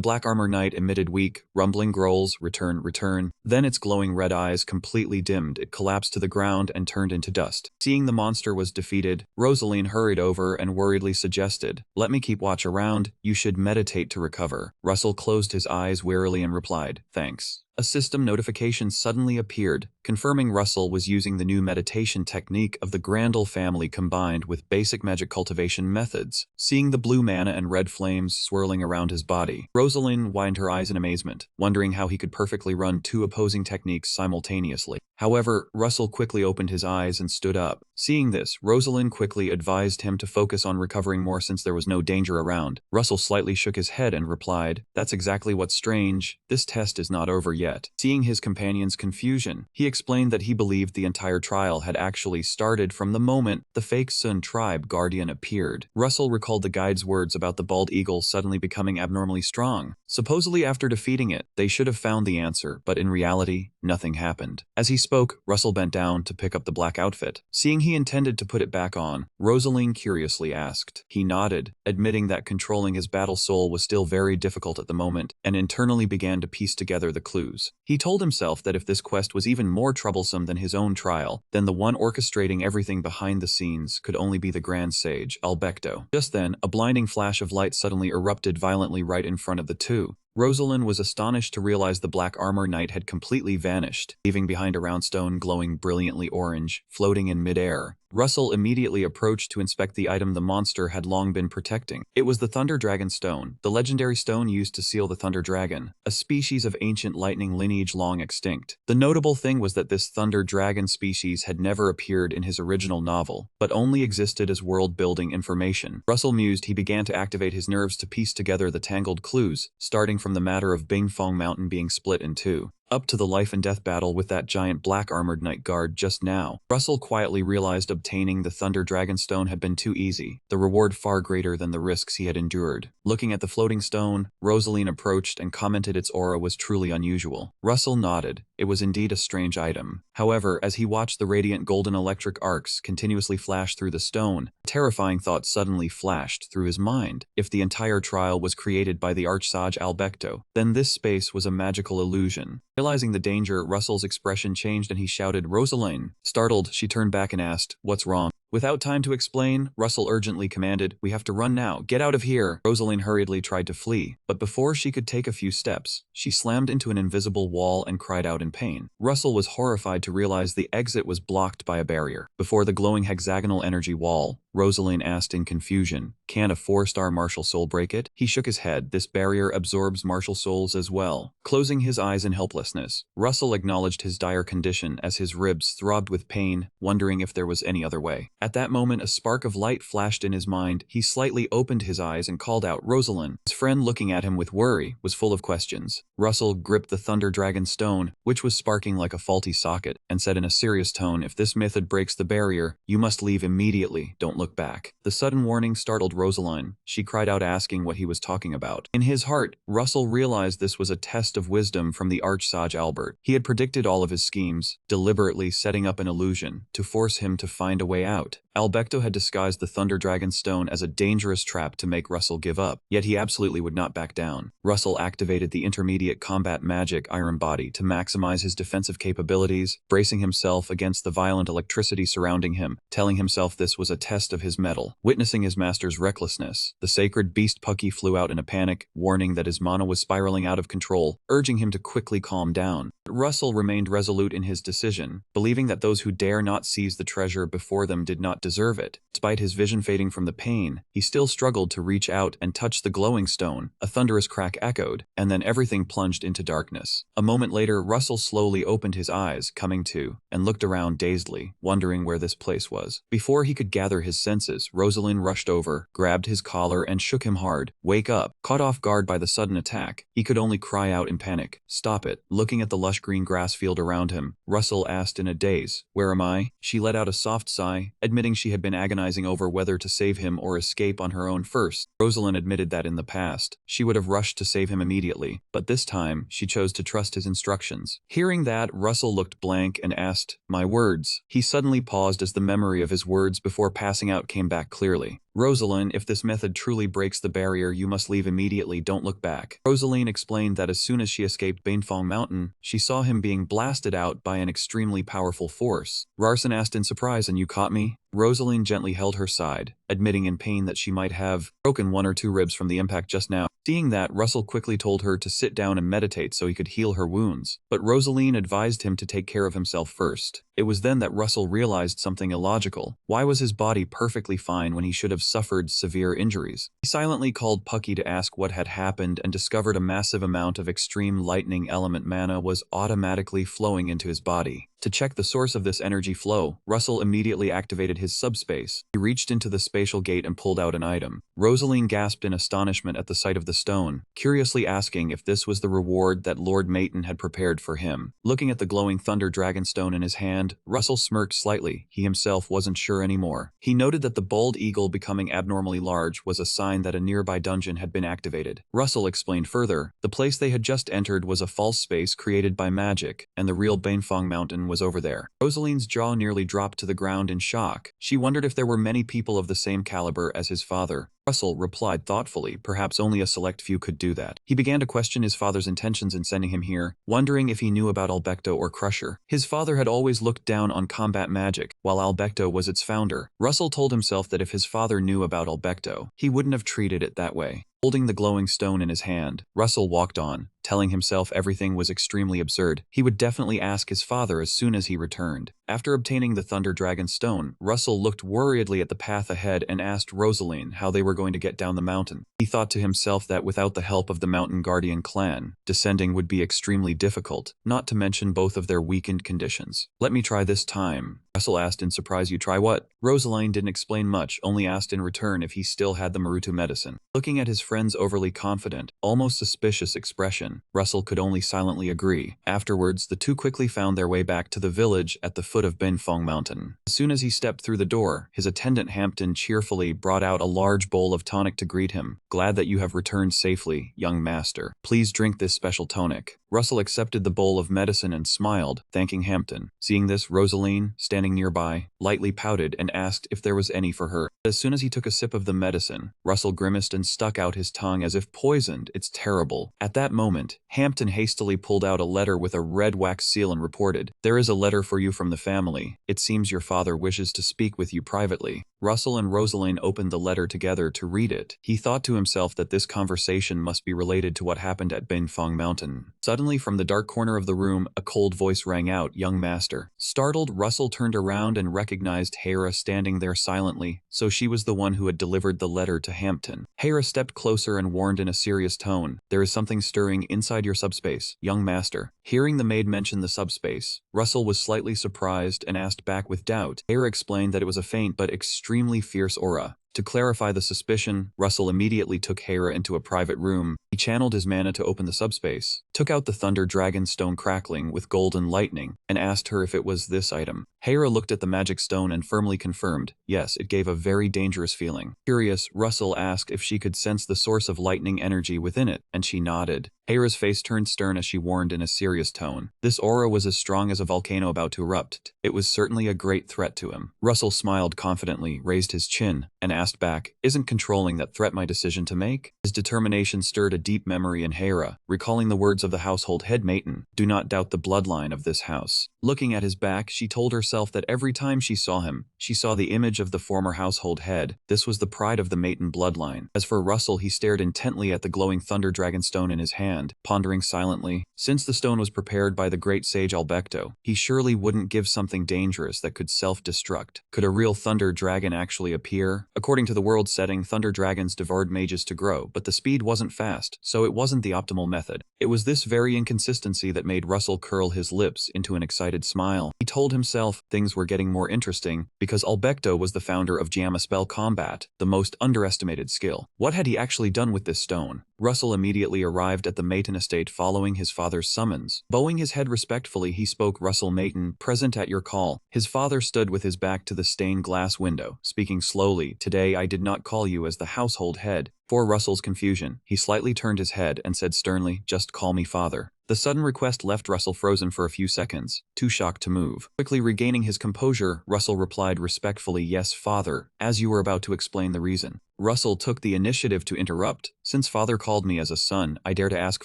Black Armor Knight emitted weak, rumbling growls, "Return, return." Then its glowing red eyes completely dimmed, it collapsed to the ground and turned into dust. Seeing the monster was defeated, Rosaline hurried over and worriedly suggested, "Let me keep watch around, you should meditate to recover." Russell closed his eyes wearily and replied, "Thanks." A system notification suddenly appeared, confirming Russell was using the new meditation technique of the Grandel family combined with basic magic cultivation methods. Seeing the blue mana and red flames swirling around his body, Rosaline widened her eyes in amazement, wondering how he could perfectly run 2 opposing techniques simultaneously. However, Russell quickly opened his eyes and stood up. Seeing this, Rosaline quickly advised him to focus on recovering more since there was no danger around. Russell slightly shook his head and replied, "That's exactly what's strange. This test is not over yet." Seeing his companion's confusion, he explained that he believed the entire trial had actually started from the moment the fake Sun tribe guardian appeared. Russell recalled the guide's words about the bald eagle suddenly becoming abnormally strong. Supposedly after defeating it, they should have found the answer, but in reality, nothing happened. As he spoke, Russell bent down to pick up the black outfit. Seeing he intended to put it back on, Rosaline curiously asked. He nodded, admitting that controlling his battle soul was still very difficult at the moment, and internally began to piece together the clues. He told himself that if this quest was even more troublesome than his own trial, then the one orchestrating everything behind the scenes could only be the Grand Sage, Albecto. Just then, a blinding flash of light suddenly erupted violently right in front of the two. Rosaline was astonished to realize the Black Armor Knight had completely vanished, leaving behind a round stone glowing brilliantly orange, floating in midair. Russell immediately approached to inspect the item the monster had long been protecting. It was the Thunder Dragon Stone, the legendary stone used to seal the Thunder Dragon, a species of ancient lightning lineage long extinct. The notable thing was that this Thunder Dragon species had never appeared in his original novel, but only existed as world-building information. Russell mused, he began to activate his nerves to piece together the tangled clues, starting from the matter of Bingfong Mountain being split in two, up to the life and death battle with that giant black armored knight guard just now. Russell quietly realized obtaining the Thunder Dragon Stone had been too easy, the reward far greater than the risks he had endured. Looking at the floating stone, Rosaline approached and commented its aura was truly unusual. Russell nodded. It was indeed a strange item. However, as he watched the radiant golden electric arcs continuously flash through the stone, a terrifying thought suddenly flashed through his mind. If the entire trial was created by the Archsage Albecto, then this space was a magical illusion. Realizing the danger, Russell's expression changed and he shouted, "Rosaline!" Startled, she turned back and asked, "What's wrong?" Without time to explain, Russell urgently commanded, "We have to run now. Get out of here." Rosaline hurriedly tried to flee, but before she could take a few steps, she slammed into an invisible wall and cried out in pain. Russell was horrified to realize the exit was blocked by a barrier. Before the glowing hexagonal energy wall, Rosaline asked in confusion, "Can a 4-star martial soul break it?" He shook his head. "This barrier absorbs martial souls as well." Closing his eyes in helplessness, Russell acknowledged his dire condition as his ribs throbbed with pain, wondering if there was any other way. At that moment, a spark of light flashed in his mind. He slightly opened his eyes and called out, "Rosaline." His friend, looking at him with worry, was full of questions. Russell gripped the Thunder Dragon stone, which was sparking like a faulty socket, and said in a serious tone, "If this method breaks the barrier, you must leave immediately. Don't look back." The sudden warning startled Rosaline. She cried out, asking what he was talking about. In his heart, Russell realized this was a test of wisdom from the Archsage Albert. He had predicted all of his schemes, deliberately setting up an illusion to force him to find a way out. Albecto had disguised the Thunder Dragon stone as a dangerous trap to make Russell give up, yet he absolutely would not back down. Russell activated the intermediate combat magic Iron Body to maximize his defensive capabilities, bracing himself against the violent electricity surrounding him, telling himself this was a test of his mettle. Witnessing his master's recklessness, the sacred beast Pucky flew out in a panic, warning that his mana was spiraling out of control, urging him to quickly calm down. But Russell remained resolute in his decision, believing that those who dare not seize the treasure before them did not deserve it. Despite his vision fading from the pain, he still struggled to reach out and touch the glowing stone. A thunderous crack echoed, and then everything plunged into darkness. A moment later, Russell slowly opened his eyes, coming to, and looked around dazedly, wondering where this place was. Before he could gather his senses, Rosaline rushed over, grabbed his collar and shook him hard. "Wake up!" Caught off guard by the sudden attack, he could only cry out in panic, "Stop it!" Looking at the lush green grass field around him, Russell asked in a daze, "Where am I?" She let out a soft sigh, admitting she had been agonizing over whether to save him or escape on her own first. Rosaline admitted that in the past, she would have rushed to save him immediately, but this time, she chose to trust his instructions. Hearing that, Russell looked blank and asked, "My words?" He suddenly paused as the memory of his words before passing out came back clearly. "Rosaline, if this method truly breaks the barrier, you must leave immediately. Don't look back." Rosaline explained that as soon as she escaped Banefang Mountain, she saw him being blasted out by an extremely powerful force. Rarson asked in surprise, "And you caught me?" Rosaline gently held her side, admitting in pain that she might have broken 1 or 2 ribs from the impact just now. Seeing that, Russell quickly told her to sit down and meditate so he could heal her wounds, but Rosaline advised him to take care of himself first. It was then that Russell realized something illogical. Why was his body perfectly fine when he should have suffered severe injuries? He silently called Pucky to ask what had happened and discovered a massive amount of extreme lightning element mana was automatically flowing into his body. To check the source of this energy flow, Russell immediately activated his subspace. He reached into the spatial gate and pulled out an item. Rosaline gasped in astonishment at the sight of the stone, curiously asking if this was the reward that Lord Mayton had prepared for him. Looking at the glowing Thunder Dragon stone in his hand, Russell smirked slightly. He himself wasn't sure anymore. He noted that the bald eagle becoming abnormally large was a sign that a nearby dungeon had been activated. Russell explained further, the place they had just entered was a false space created by magic, and the real Banefang Mountain was over there. Rosaline's jaw nearly dropped to the ground in shock. She wondered if there were many people of the same caliber as his father. Russell replied thoughtfully, perhaps only a select few could do that. He began to question his father's intentions in sending him here, wondering if he knew about Albecto or Crusher. His father had always looked down on combat magic, while Albecto was its founder. Russell told himself that if his father knew about Albecto, he wouldn't have treated it that way. Holding the glowing stone in his hand, Russell walked on, telling himself everything was extremely absurd. He would definitely ask his father as soon as he returned. After obtaining the Thunder Dragon stone, Russell looked worriedly at the path ahead and asked Rosaline how they were going to get down the mountain. He thought to himself that without the help of the Mountain Guardian clan, descending would be extremely difficult, not to mention both of their weakened conditions. "Let me try this time," Russell asked in surprise. "You try what?" Rosaline didn't explain much, only asked in return if he still had the Marutu medicine. Looking at his friend's overly confident, almost suspicious expression, Russell could only silently agree. Afterwards, the two quickly found their way back to the village at the foot of Banefang Mountain. As soon as he stepped through the door, his attendant Hampton cheerfully brought out a large bowl of tonic to greet him. "Glad that you have returned safely, young master. Please drink this special tonic." Russell accepted the bowl of medicine and smiled, thanking Hampton. Seeing this, Rosaline, standing nearby, lightly pouted and asked if there was any for her. As soon as he took a sip of the medicine, Russell grimaced and stuck out his tongue as if poisoned. "It's terrible." At that moment, moment, Hampton hastily pulled out a letter with a red wax seal and reported, "There is a letter for you from the family. It seems your father wishes to speak with you privately." Russell and Rosaline opened the letter together to read it. He thought to himself that this conversation must be related to what happened at Binfeng Mountain. Suddenly, from the dark corner of the room, a cold voice rang out, "Young master." Startled, Russell turned around and recognized Hera standing there silently, so she was the one who had delivered the letter to Hampton. Hera stepped closer and warned in a serious tone, "There is something stirring inside your subspace, young master." Hearing the maid mention the subspace, Russell was slightly surprised and asked back with doubt. Hera explained that it was a faint but extremely fierce aura. To clarify the suspicion, Russell immediately took Hera into a private room. He channeled his mana to open the subspace, took out the Thunder Dragon stone crackling with golden lightning, and asked her if it was this item. Hera looked at the magic stone and firmly confirmed, yes, it gave a very dangerous feeling. Curious, Russell asked if she could sense the source of lightning energy within it, and she nodded. Hera's face turned stern as she warned in a serious tone. This aura was as strong as a volcano about to erupt. It was certainly a great threat to him. Russell smiled confidently, raised his chin, and asked back, "Isn't controlling that threat my decision to make?" His determination stirred a deep memory in Hera, recalling the words of the household head maiden, "Do not doubt the bloodline of this house." Looking at his back, she told herself that every time she saw him, she saw the image of the former household head. This was the pride of the Maiden bloodline. As for Russell, he stared intently at the glowing Thunder Dragon stone in his hand, pondering silently. Since the stone was prepared by the great sage Albecto, he surely wouldn't give something dangerous that could self-destruct. Could a real Thunder Dragon actually appear? According to the world setting, Thunder Dragons devoured mages to grow, but the speed wasn't fast, so it wasn't the optimal method. It was this very inconsistency that made Russell curl his lips into an excited smile. He told himself things were getting more interesting because Albecto was the founder of Jamma Spell Combat, the most underestimated skill. What had he actually done with this stone? Russell immediately arrived at the Maiden estate following his father's summons. Bowing his head respectfully, he spoke, "Russell Maiden, present at your call." His father stood with his back to the stained glass window, speaking slowly, "Today I did not call you as the household head." For Russell's confusion, he slightly turned his head and said sternly, "Just call me father." The sudden request left Russell frozen for a few seconds, too shocked to move. Quickly regaining his composure, Russell replied respectfully, "Yes, father," as you were about to explain the reason. Russell took the initiative to interrupt. "Since father called me as a son, I dare to ask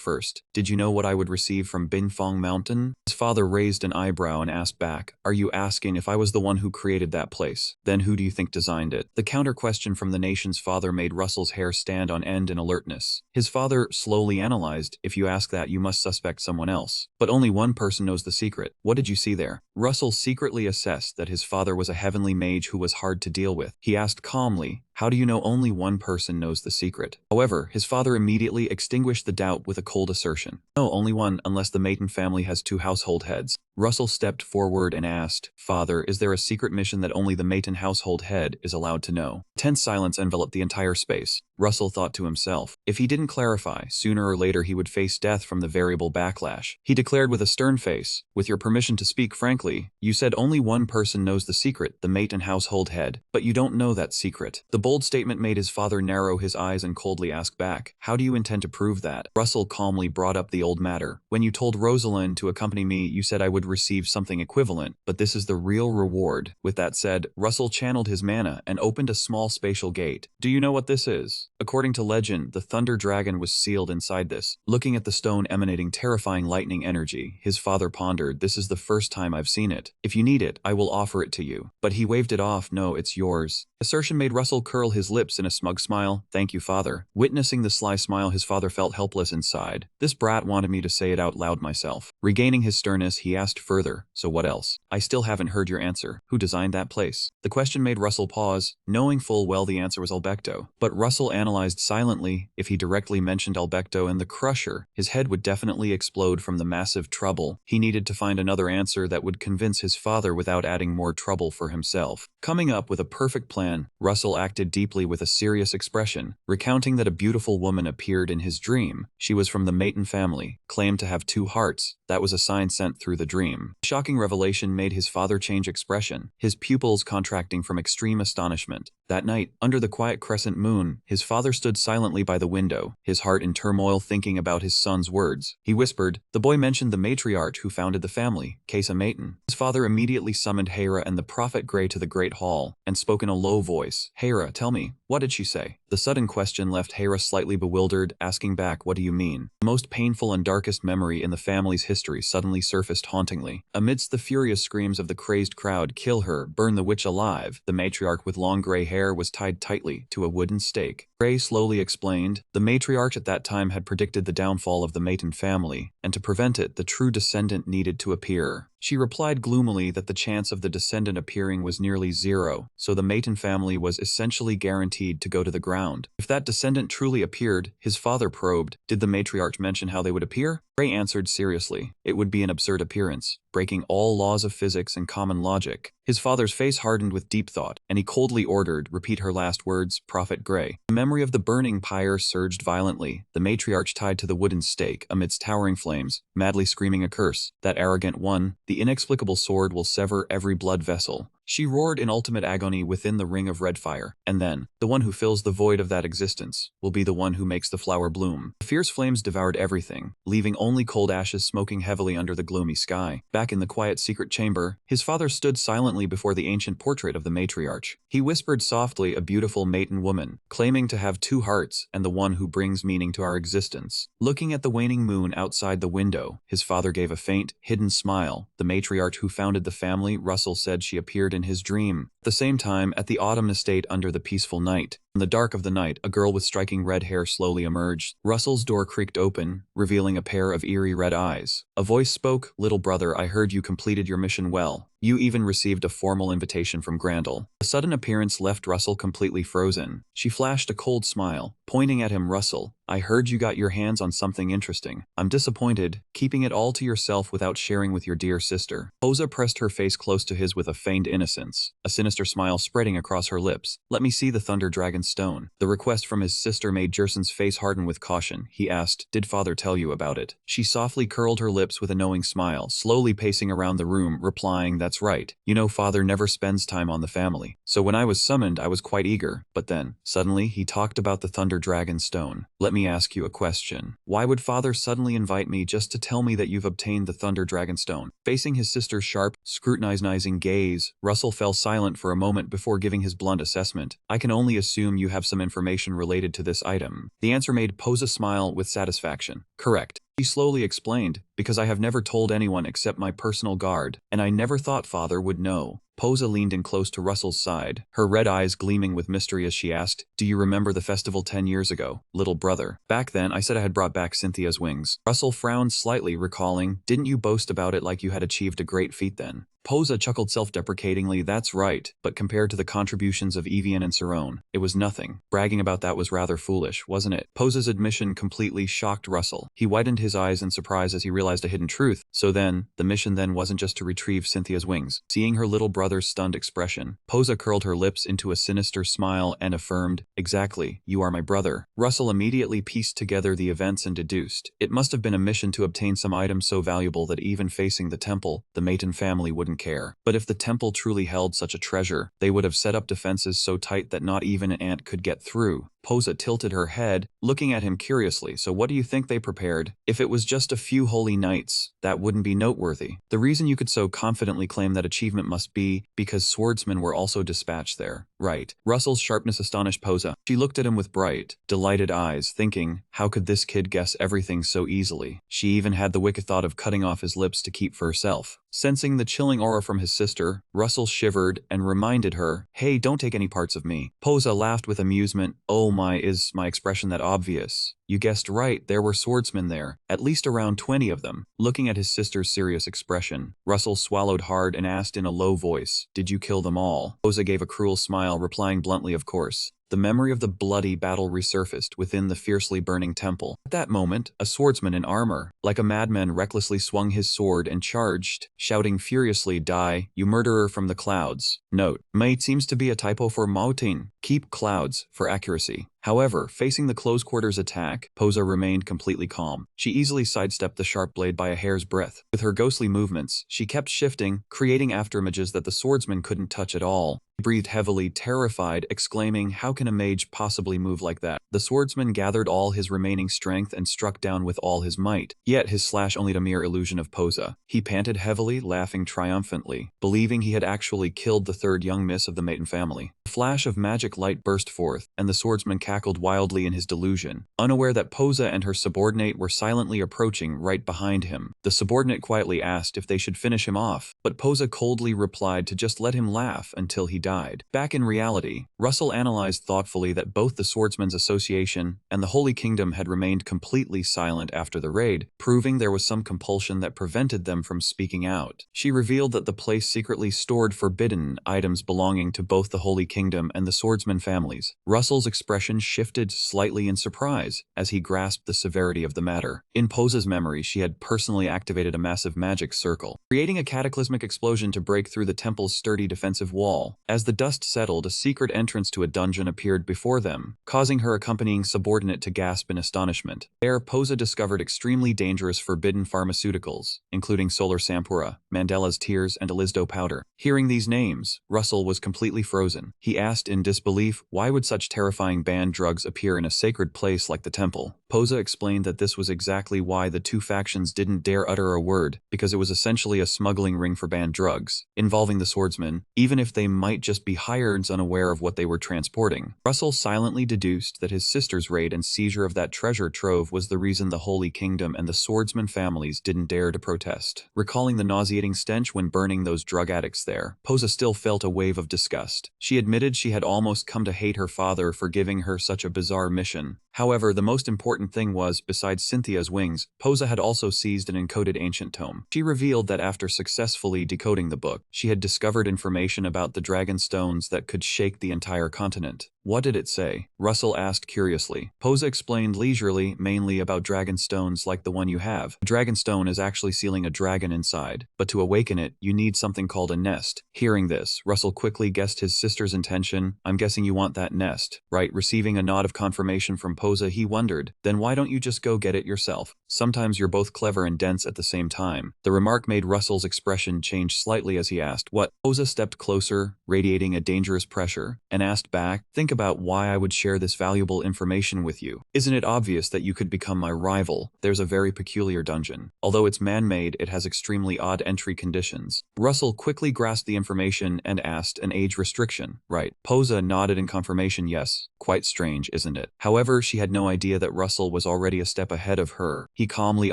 first, did you know what I would receive from Binfeng Mountain?" His father raised an eyebrow and asked back, "Are you asking if I was the one who created that place? Then who do you think designed it?" The counter question from the nation's father made Russell's hair stand on end in alertness. His father slowly analyzed, "If you ask that, you must suspect someone else. But only one person knows the secret. What did you see there?" Russell secretly assessed that his father was a heavenly mage who was hard to deal with. He asked calmly, "How do you know only one person knows the secret?" However, his father immediately extinguished the doubt with a cold assertion. "No, only one, unless the Maiden family has two household heads." Russell stepped forward and asked, "Father, is there a secret mission that only the Maiden household head is allowed to know?" Tense silence enveloped the entire space. Russell thought to himself, if he didn't clarify, sooner or later he would face death from the variable backlash. He declared with a stern face, "With your permission to speak frankly, you said only one person knows the secret, the Maiden household head, but you don't know that secret." The bold statement made his father narrow his eyes and coldly ask back, "How do you intend to prove that?" Russell calmly brought up the old matter. "When you told Rosalind to accompany me, you said I would receive something equivalent, but this is the real reward." With that said, Russell channeled his mana and opened a small spatial gate. "Do you know what this is?" According to legend, the Thunder Dragon was sealed inside this. Looking at the stone emanating terrifying lightning energy, his father pondered, "This is the first time I've seen it. If you need it, I will offer it to you." But he waved it off, "No, it's yours." Assertion made Russell curl his lips in a smug smile. "Thank you, father." Witnessing the sly smile, his father felt helpless inside. "This brat wanted me to say it out loud myself." Regaining his sternness, he asked further, "So what else?" "I still haven't heard your answer. Who designed that place?" The question made Russell pause, knowing full well the answer was Albecto. But Russell analyzed silently. If he directly mentioned Albecto and the Crusher, his head would definitely explode from the massive trouble. He needed to find another answer that would convince his father without adding more trouble for himself. Coming up with a perfect plan, Russell acted deeply with a serious expression, recounting that a beautiful woman appeared in his dream. She was from the Maiden family, claimed to have two hearts. That was a sign sent through the dream. The shocking revelation made his father change expression, his pupils contracting from extreme astonishment. That night, under the quiet crescent moon, his father stood silently by the window, his heart in turmoil thinking about his son's words. He whispered, "The boy mentioned the matriarch who founded the family, Kesa Maiden." His father immediately summoned Hera and the Prophet Grey to the Great Hall, and spoke in a low voice, "Hera, tell me, What did she say? The sudden question left Hera slightly bewildered, asking back, what do you mean? The most painful and darkest memory in the family's history suddenly surfaced hauntingly. Amidst the furious screams of the crazed crowd, "Kill her, burn the witch alive," the matriarch with long gray hair was tied tightly to a wooden stake. Gray slowly explained, the matriarch at that time had predicted the downfall of the Maton family, and to prevent it, the true descendant needed to appear. She replied gloomily that the chance of the descendant appearing was nearly zero, so the Maton family was essentially guaranteed to go to the ground. If that descendant truly appeared, his father probed, did the matriarch mention how they would appear? Gray answered seriously, it would be an absurd appearance, breaking all laws of physics and common logic. His father's face hardened with deep thought, and he coldly ordered, repeat her last words, Prophet Gray. The memory of the burning pyre surged violently, the matriarch tied to the wooden stake amidst towering flames, madly screaming a curse. That arrogant one, the inexplicable sword will sever every blood vessel. She roared in ultimate agony within the ring of red fire, and then, the one who fills the void of that existence, will be the one who makes the flower bloom. The fierce flames devoured everything, leaving only cold ashes smoking heavily under the gloomy sky. Back in the quiet secret chamber, his father stood silently before the ancient portrait of the matriarch. He whispered softly, a beautiful Maton woman, claiming to have two hearts and the one who brings meaning to our existence. Looking at the waning moon outside the window, his father gave a faint, hidden smile. The matriarch who founded the family, Russell, said she appeared in his dream. At the same time, at the autumn estate under the peaceful night, in the dark of the night, a girl with striking red hair slowly emerged. Russell's door creaked open, revealing a pair of eerie red eyes. A voice spoke, little brother, I heard you completed your mission well. You even received a formal invitation from Grandel. The sudden appearance left Russell completely frozen. She flashed a cold smile, pointing at him, Russell, I heard you got your hands on something interesting. I'm disappointed, keeping it all to yourself without sharing with your dear sister. Posa pressed her face close to his with a feigned innocence, a sinister smile spreading across her lips. Let me see the Thunder Dragon Stone. The request from his sister made Jerson's face harden with caution. He asked, did father tell you about it? She softly curled her lips with a knowing smile, slowly pacing around the room, replying, that's right. You know father never spends time on the family. So when I was summoned, I was quite eager. But then, suddenly, he talked about the Thunder Dragon Stone. Let me ask you a question. Why would father suddenly invite me just to tell me that you've obtained the Thunder Dragon Stone? Facing his sister's sharp, scrutinizing gaze, Russell fell silent for a moment before giving his blunt assessment. I can only assume you have some information related to this item. The answer made Posa smile with satisfaction. Correct. She slowly explained, because I have never told anyone except my personal guard, and I never thought father would know. Posa leaned in close to Russell's side, her red eyes gleaming with mystery as she asked, do you remember the festival 10 years ago, little brother? Back then, I said I had brought back Cynthia's wings. Russell frowned slightly, recalling, didn't you boast about it like you had achieved a great feat then? Posa chuckled self-deprecatingly, that's right, but compared to the contributions of Evian and Cerrone, it was nothing. Bragging about that was rather foolish, wasn't it? Posa's admission completely shocked Russell. He widened his eyes in surprise as he realized a hidden truth. So then, the mission then wasn't just to retrieve Cynthia's wings. Seeing her little brother's stunned expression, Posa curled her lips into a sinister smile and affirmed, exactly, you are my brother. Russell immediately pieced together the events and deduced, it must have been a mission to obtain some item so valuable that even facing the temple, the Maton family wouldn't care. But if the temple truly held such a treasure, they would have set up defenses so tight that not even an ant could get through. Posa tilted her head, looking at him curiously. So what do you think they prepared? If it was just a few holy nights, that wouldn't be noteworthy. The reason you could so confidently claim that achievement must be because swordsmen were also dispatched there. Right. Russell's sharpness astonished Posa. She looked at him with bright, delighted eyes, thinking, how could this kid guess everything so easily? She even had the wicked thought of cutting off his lips to keep for herself. Sensing the chilling aura from his sister, Russell shivered and reminded her, hey, don't take any parts of me. Posa laughed with amusement. Oh my, is my expression that obvious? You guessed right, there were swordsmen there, at least around 20 of them. Looking at his sister's serious expression, Russell swallowed hard and asked in a low voice, did you kill them all? Posa gave a cruel smile, replying bluntly, of course. The memory of the bloody battle resurfaced within the fiercely burning temple. At that moment, a swordsman in armor, like a madman, recklessly swung his sword and charged, shouting furiously, die, you murderer from the clouds. Note, mate seems to be a typo for Mautin. Keep clouds for accuracy. However, facing the close quarters attack, Posa remained completely calm. She easily sidestepped the sharp blade by a hair's breadth. With her ghostly movements, she kept shifting, creating afterimages that the swordsman couldn't touch at all. He breathed heavily, terrified, exclaiming, "How can a mage possibly move like that?" The swordsman gathered all his remaining strength and struck down with all his might. Yet his slash only a mere illusion of Posa. He panted heavily, laughing triumphantly, believing he had actually killed the third young miss of the Maiden family. A flash of magic light burst forth, and the swordsman cackled wildly in his delusion, unaware that Posa and her subordinate were silently approaching right behind him. The subordinate quietly asked if they should finish him off, but Posa coldly replied to just let him laugh until he died. Back in reality, Russell analyzed thoughtfully that both the Swordsmen's Association and the Holy Kingdom had remained completely silent after the raid, proving there was some compulsion that prevented them from speaking out. She revealed that the place secretly stored forbidden items belonging to both the Holy Kingdom and the Swordsman families. Russell's expression shifted slightly in surprise as he grasped the severity of the matter. In Posa's memory, she had personally activated a massive magic circle, creating a cataclysmic explosion to break through the temple's sturdy defensive wall. As the dust settled, a secret entrance to a dungeon appeared before them, causing her accompanying subordinate to gasp in astonishment. There, Posa discovered extremely dangerous forbidden pharmaceuticals, including solar sampura, Mandela's tears, and Elizdo powder. Hearing these names, Russell was completely frozen. He asked in disbelief, why would such terrifying banned drugs appear in a sacred place like the temple? Posa explained that this was exactly why the two factions didn't dare utter a word, because it was essentially a smuggling ring for banned drugs, involving the swordsmen, even if they might just be hireds unaware of what they were transporting. Russell silently deduced that his sister's raid and seizure of that treasure trove was the reason the Holy Kingdom and the swordsman families didn't dare to protest. Recalling the nauseating stench when burning those drug addicts there, Posa still felt a wave of disgust. She admitted she had almost come to hate her father for giving her such a bizarre mission. However, the most important thing was, besides Cynthia's wings, Posa had also seized an encoded ancient tome. She revealed that after successfully decoding the book, she had discovered information about the dragon stones that could shake the entire continent. What did it say? Russell asked curiously. Posa explained leisurely, mainly about dragon stones like the one you have. A dragon stone is actually sealing a dragon inside, but to awaken it, you need something called a nest. Hearing this, Russell quickly guessed his sister's intention. I'm guessing you want that nest, right? Receiving a nod of confirmation from Posa, he wondered, then why don't you just go get it yourself? Sometimes you're both clever and dense at the same time. The remark made Russell's expression change slightly as he asked, what? Posa stepped closer, radiating a dangerous pressure, and asked back, think about why I would share this valuable information with you. Isn't it obvious that you could become my rival? There's a very peculiar dungeon. Although it's man-made, it has extremely odd entry conditions. Russell quickly grasped the information and asked, an age restriction, right? Posa nodded in confirmation, yes. Quite strange, isn't it? However, she had no idea that Russell was already a step ahead of her. He calmly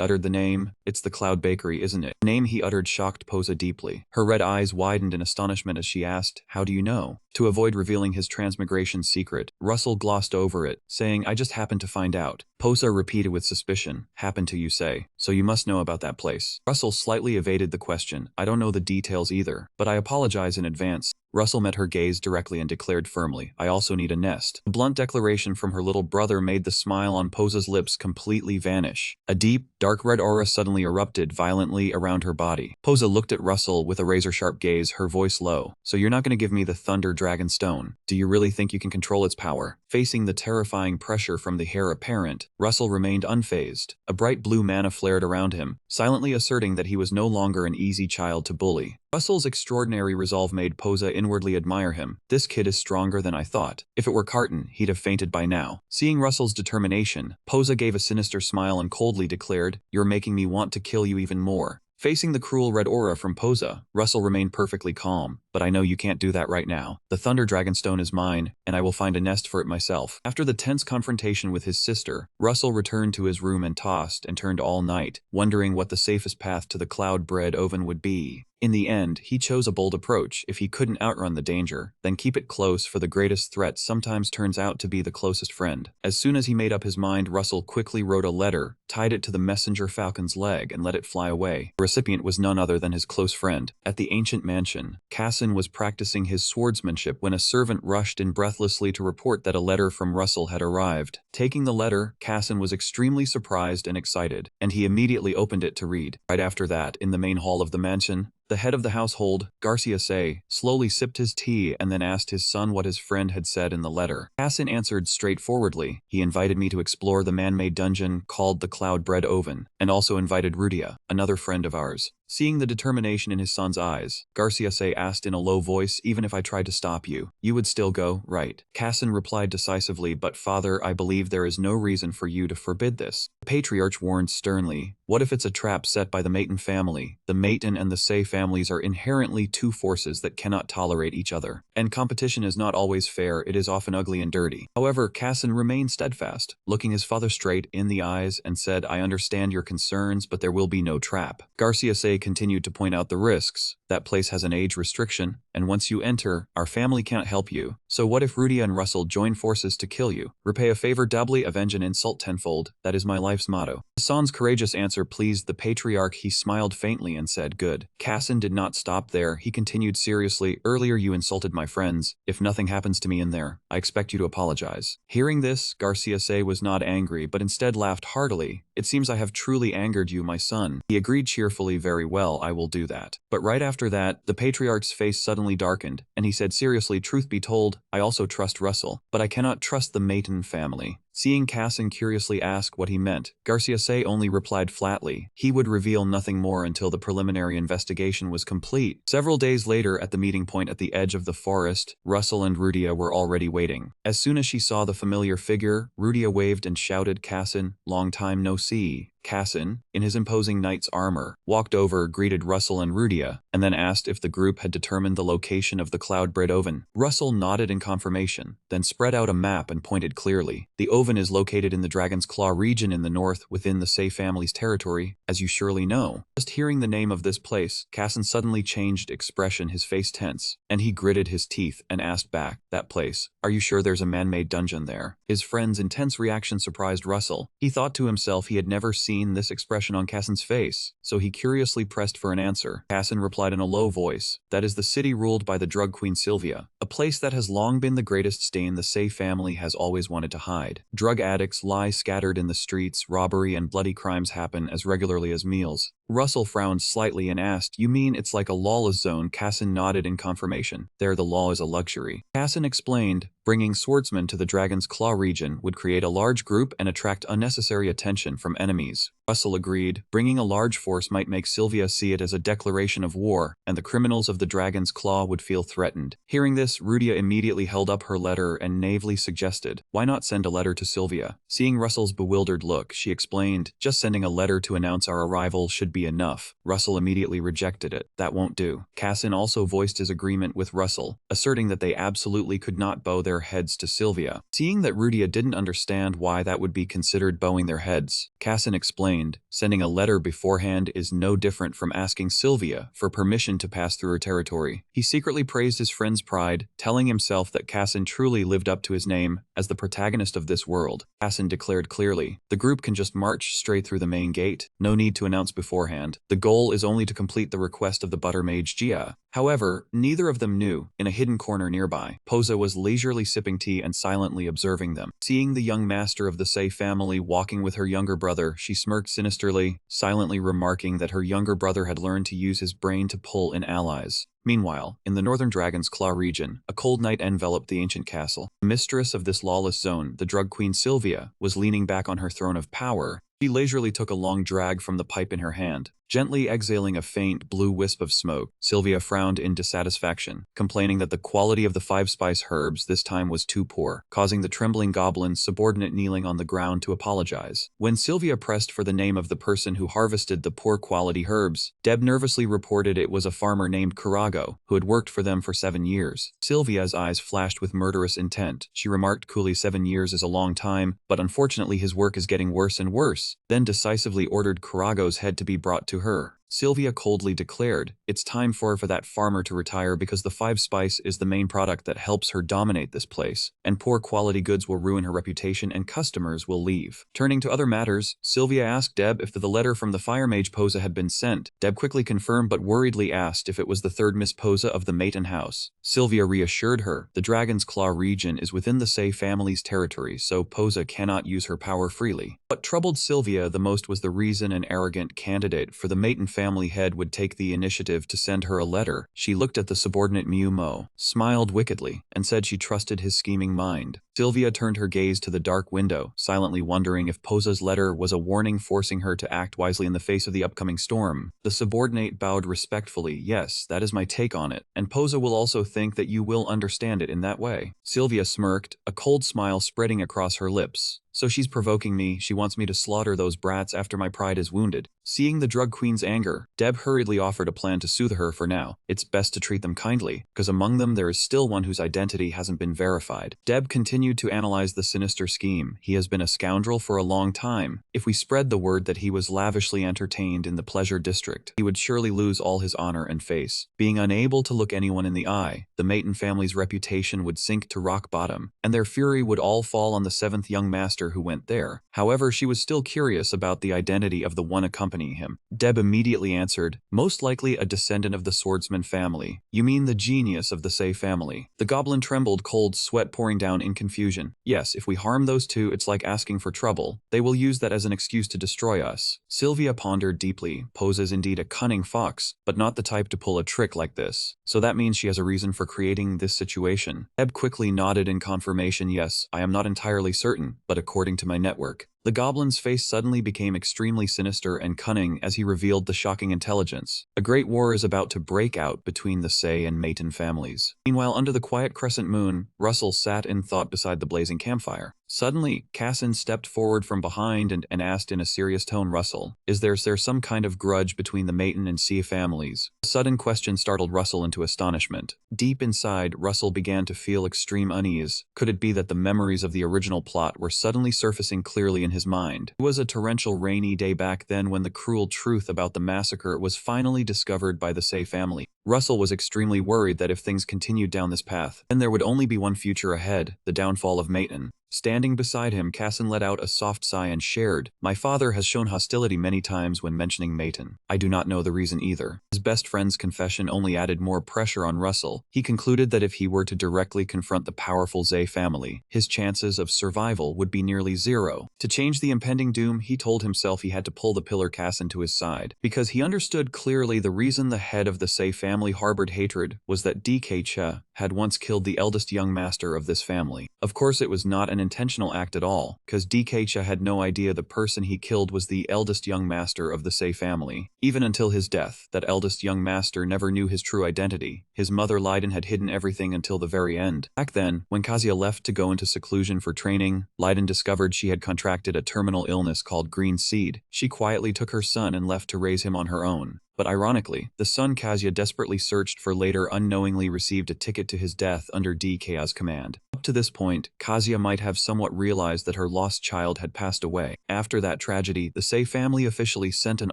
uttered the name. It's the Cloud Bakery, isn't it? The name he uttered shocked Posa deeply. Her red eyes widened in astonishment as she asked, how do you know? To avoid revealing his transmigration secret, Russell glossed over it, saying, I just happened to find out. Posa repeated with suspicion, happened to, you say, so you must know about that place. Russell slightly evaded the question, I don't know the details either, but I apologize in advance. Russell met her gaze directly and declared firmly, I also need a nest. The blunt declaration from her little brother made the smile on Posa's lips completely vanish. A deep, dark red aura suddenly erupted violently around her body. Posa looked at Russell with a razor-sharp gaze, her voice low. So you're not going to give me the Thunder Dragon Stone? Do you really think you can control its power? Facing the terrifying pressure from the heir apparent, Russell remained unfazed. A bright blue mana flared around him, silently asserting that he was no longer an easy child to bully. Russell's extraordinary resolve made Posa inwardly admire him. This kid is stronger than I thought. If it were Carton, he'd have fainted by now. Seeing Russell's determination, Posa gave a sinister smile and coldly declared, you're making me want to kill you even more. Facing the cruel red aura from Posa, Russell remained perfectly calm. But I know you can't do that right now. The Thunder Dragonstone is mine, and I will find a nest for it myself. After the tense confrontation with his sister, Russell returned to his room and tossed and turned all night, wondering what the safest path to the cloud-bred oven would be. In the end, he chose a bold approach. If he couldn't outrun the danger, then keep it close, for the greatest threat sometimes turns out to be the closest friend. As soon as he made up his mind, Russell quickly wrote a letter, tied it to the messenger falcon's leg, and let it fly away. The recipient was none other than his close friend. At the ancient mansion, Cassin was practicing his swordsmanship when a servant rushed in breathlessly to report that a letter from Russell had arrived. Taking the letter, Cassin was extremely surprised and excited, and he immediately opened it to read. Right after that, in the main hall of the mansion, The head of the household, Garcia Say, slowly sipped his tea and then asked his son what his friend had said in the letter. Cassin answered straightforwardly. He invited me to explore the man-made dungeon called the Cloud-Bread Oven, and also invited Rudia, another friend of ours. Seeing the determination in his son's eyes, Garcia Say asked in a low voice, even if I tried to stop you, you would still go, right? Cassin replied decisively, but father, I believe there is no reason for you to forbid this. The patriarch warned sternly, what if it's a trap set by the Maton family? The Maton and the Say families are inherently two forces that cannot tolerate each other. And competition is not always fair, it is often ugly and dirty. However, Cassin remained steadfast, looking his father straight in the eyes and said, I understand your concerns, but there will be no trap. Garcia Say continued to point out the risks. That place has an age restriction, and once you enter, our family can't help you. So what if Rudia and Russell join forces to kill you? Repay a favor doubly, avenge an insult tenfold. That is my life's motto. His son's courageous answer pleased the patriarch. He smiled faintly and said, good. Cassin did not stop there. He continued seriously, earlier you insulted my friends. If nothing happens to me in there, I expect you to apologize. Hearing this, Garcia Say was not angry, but instead laughed heartily. It seems I have truly angered you, my son. He agreed cheerfully, very well, I will do that. But right after that, the patriarch's face suddenly darkened, and he said seriously, truth be told, I also trust Russell, but I cannot trust the Maton family. Seeing Cassin curiously ask what he meant, Garcia Say only replied flatly. He would reveal nothing more until the preliminary investigation was complete. Several days later, at the meeting point at the edge of the forest, Russell and Rudia were already waiting. As soon as she saw the familiar figure, Rudia waved and shouted, Cassin, long time no see. Cassin, in his imposing knight's armor, walked over, greeted Russell and Rudia, and then asked if the group had determined the location of the Cloud-Bread Oven. Russell nodded in confirmation, then spread out a map and pointed clearly. The oven is located in the Dragon's Claw region in the north within the Say family's territory, as you surely know. Just hearing the name of this place, Cassin suddenly changed expression, his face tense, and he gritted his teeth and asked back, that place, are you sure there's a man-made dungeon there? His friend's intense reaction surprised Russell. He thought to himself he had never seen this expression on Cassin's face, so he curiously pressed for an answer. Cassin replied in a low voice, that is the city ruled by the drug queen Sylvia, a place that has long been the greatest stain the Say family has always wanted to hide. Drug addicts lie scattered in the streets, robbery and bloody crimes happen as regularly as meals. Russell frowned slightly and asked, you mean it's like a lawless zone? Cassin nodded in confirmation. There the law is a luxury. Cassin explained, bringing swordsmen to the Dragon's Claw region would create a large group and attract unnecessary attention from enemies. Russell agreed, bringing a large force might make Sylvia see it as a declaration of war, and the criminals of the Dragon's Claw would feel threatened. Hearing this, Rudia immediately held up her letter and naively suggested, why not send a letter to Sylvia? Seeing Russell's bewildered look, she explained, just sending a letter to announce our arrival should be enough. Russell immediately rejected it. That won't do. Cassin also voiced his agreement with Russell, asserting that they absolutely could not bow their heads to Sylvia. Seeing that Rudia didn't understand why that would be considered bowing their heads, Cassin explained, sending a letter beforehand is no different from asking Sylvia for permission to pass through her territory. He secretly praised his friend's pride, telling himself that Cassin truly lived up to his name as the protagonist of this world. Cassin declared clearly, the group can just march straight through the main gate. No need to announce beforehand. The goal is only to complete the request of the butter mage Gia. However, neither of them knew, in a hidden corner nearby, Posa was leisurely sipping tea and silently observing them. Seeing the young master of the Say family walking with her younger brother, she smirked sinisterly, silently remarking that her younger brother had learned to use his brain to pull in allies. Meanwhile, in the northern Dragon's Claw region, a cold night enveloped the ancient castle. The mistress of this lawless zone, the drug queen Sylvia, was leaning back on her throne of power. She leisurely took a long drag from the pipe in her hand, gently exhaling a faint blue wisp of smoke. Sylvia frowned in dissatisfaction, complaining that the quality of the 5-spice herbs this time was too poor, causing the trembling goblin's subordinate kneeling on the ground to apologize. When Sylvia pressed for the name of the person who harvested the poor quality herbs, Deb nervously reported it was a farmer named Kurago, who had worked for them for 7 years. Sylvia's eyes flashed with murderous intent. She remarked coolly, 7 years is a long time, but unfortunately his work is getting worse and worse. Then decisively ordered Kurago's head to be brought to her. Sylvia coldly declared, it's time for that farmer to retire because the 5-spice is the main product that helps her dominate this place, and poor quality goods will ruin her reputation and customers will leave. Turning to other matters, Sylvia asked Deb if the letter from the fire mage Posa had been sent. Deb quickly confirmed but worriedly asked if it was the third Miss Posa of the Maton house. Sylvia reassured her, the Dragon's Claw region is within the Say family's territory, so Posa cannot use her power freely. What troubled Sylvia the most was the reason an arrogant candidate for the Maton family head would take the initiative to send her a letter. She looked at the subordinate Mo, smiled wickedly, and said she trusted his scheming mind. Sylvia turned her gaze to the dark window, silently wondering if Posa's letter was a warning forcing her to act wisely in the face of the upcoming storm. The subordinate bowed respectfully. Yes, that is my take on it, and Posa will also think that you will understand it in that way. Sylvia smirked, a cold smile spreading across her lips. So she's provoking me, she wants me to slaughter those brats after my pride is wounded. Seeing the drug queen's anger, Deb hurriedly offered a plan to soothe her for now. It's best to treat them kindly, because among them there is still one whose identity hasn't been verified. Deb continued to analyze the sinister scheme. He has been a scoundrel for a long time. If we spread the word that he was lavishly entertained in the pleasure district, he would surely lose all his honor and face. Being unable to look anyone in the eye, the Mayton family's reputation would sink to rock bottom, and their fury would all fall on the seventh young master who went there. However, she was still curious about the identity of the one accompanying him. Deb immediately answered, most likely a descendant of the swordsman family. You mean the genius of the Say family? The goblin trembled, cold sweat pouring down in confusion. Yes, if we harm those two, it's like asking for trouble. They will use that as an excuse to destroy us. Sylvia pondered deeply. Posa's indeed a cunning fox, but not the type to pull a trick like this. So that means she has a reason for creating this situation. Deb quickly nodded in confirmation. Yes, I am not entirely certain, but according to my network. The goblin's face suddenly became extremely sinister and cunning as he revealed the shocking intelligence. A great war is about to break out between the Say and Mayton families. Meanwhile, under the quiet crescent moon, Russell sat in thought beside the blazing campfire. Suddenly, Cassin stepped forward from behind and asked in a serious tone, Russell, is there some kind of grudge between the Mayton and Sea families? The sudden question startled Russell into astonishment. Deep inside, Russell began to feel extreme unease. Could it be that the memories of the original plot were suddenly surfacing clearly in his mind? It was a torrential rainy day back then when the cruel truth about the massacre was finally discovered by the Say family. Russell was extremely worried that if things continued down this path, then there would only be one future ahead, the downfall of Mayton. Standing beside him, Cassin let out a soft sigh and shared, my father has shown hostility many times when mentioning Mayton. I do not know the reason either. His best friend's confession only added more pressure on Russell. He concluded that if he were to directly confront the powerful Zay family, his chances of survival would be nearly zero. To change the impending doom, he told himself he had to pull the pillar Cassin to his side, because he understood clearly the reason the head of the Say family harbored hatred was that DK Cha had once killed the eldest young master of this family. Of course, it was not an intentional act at all, because DK Cha had no idea the person he killed was the eldest young master of the Say family. Even until his death, that eldest young master never knew his true identity. His mother Leiden had hidden everything until the very end. Back then, when Kazuya left to go into seclusion for training, Leiden discovered she had contracted a terminal illness called green seed. She quietly took her son and left to raise him on her own. But ironically, the son Kazuya desperately searched for later unknowingly received a ticket to his death under DK's command. Up to this point, Kazuya might have somewhat realized that her lost child had passed away. After that tragedy, the Say family officially sent an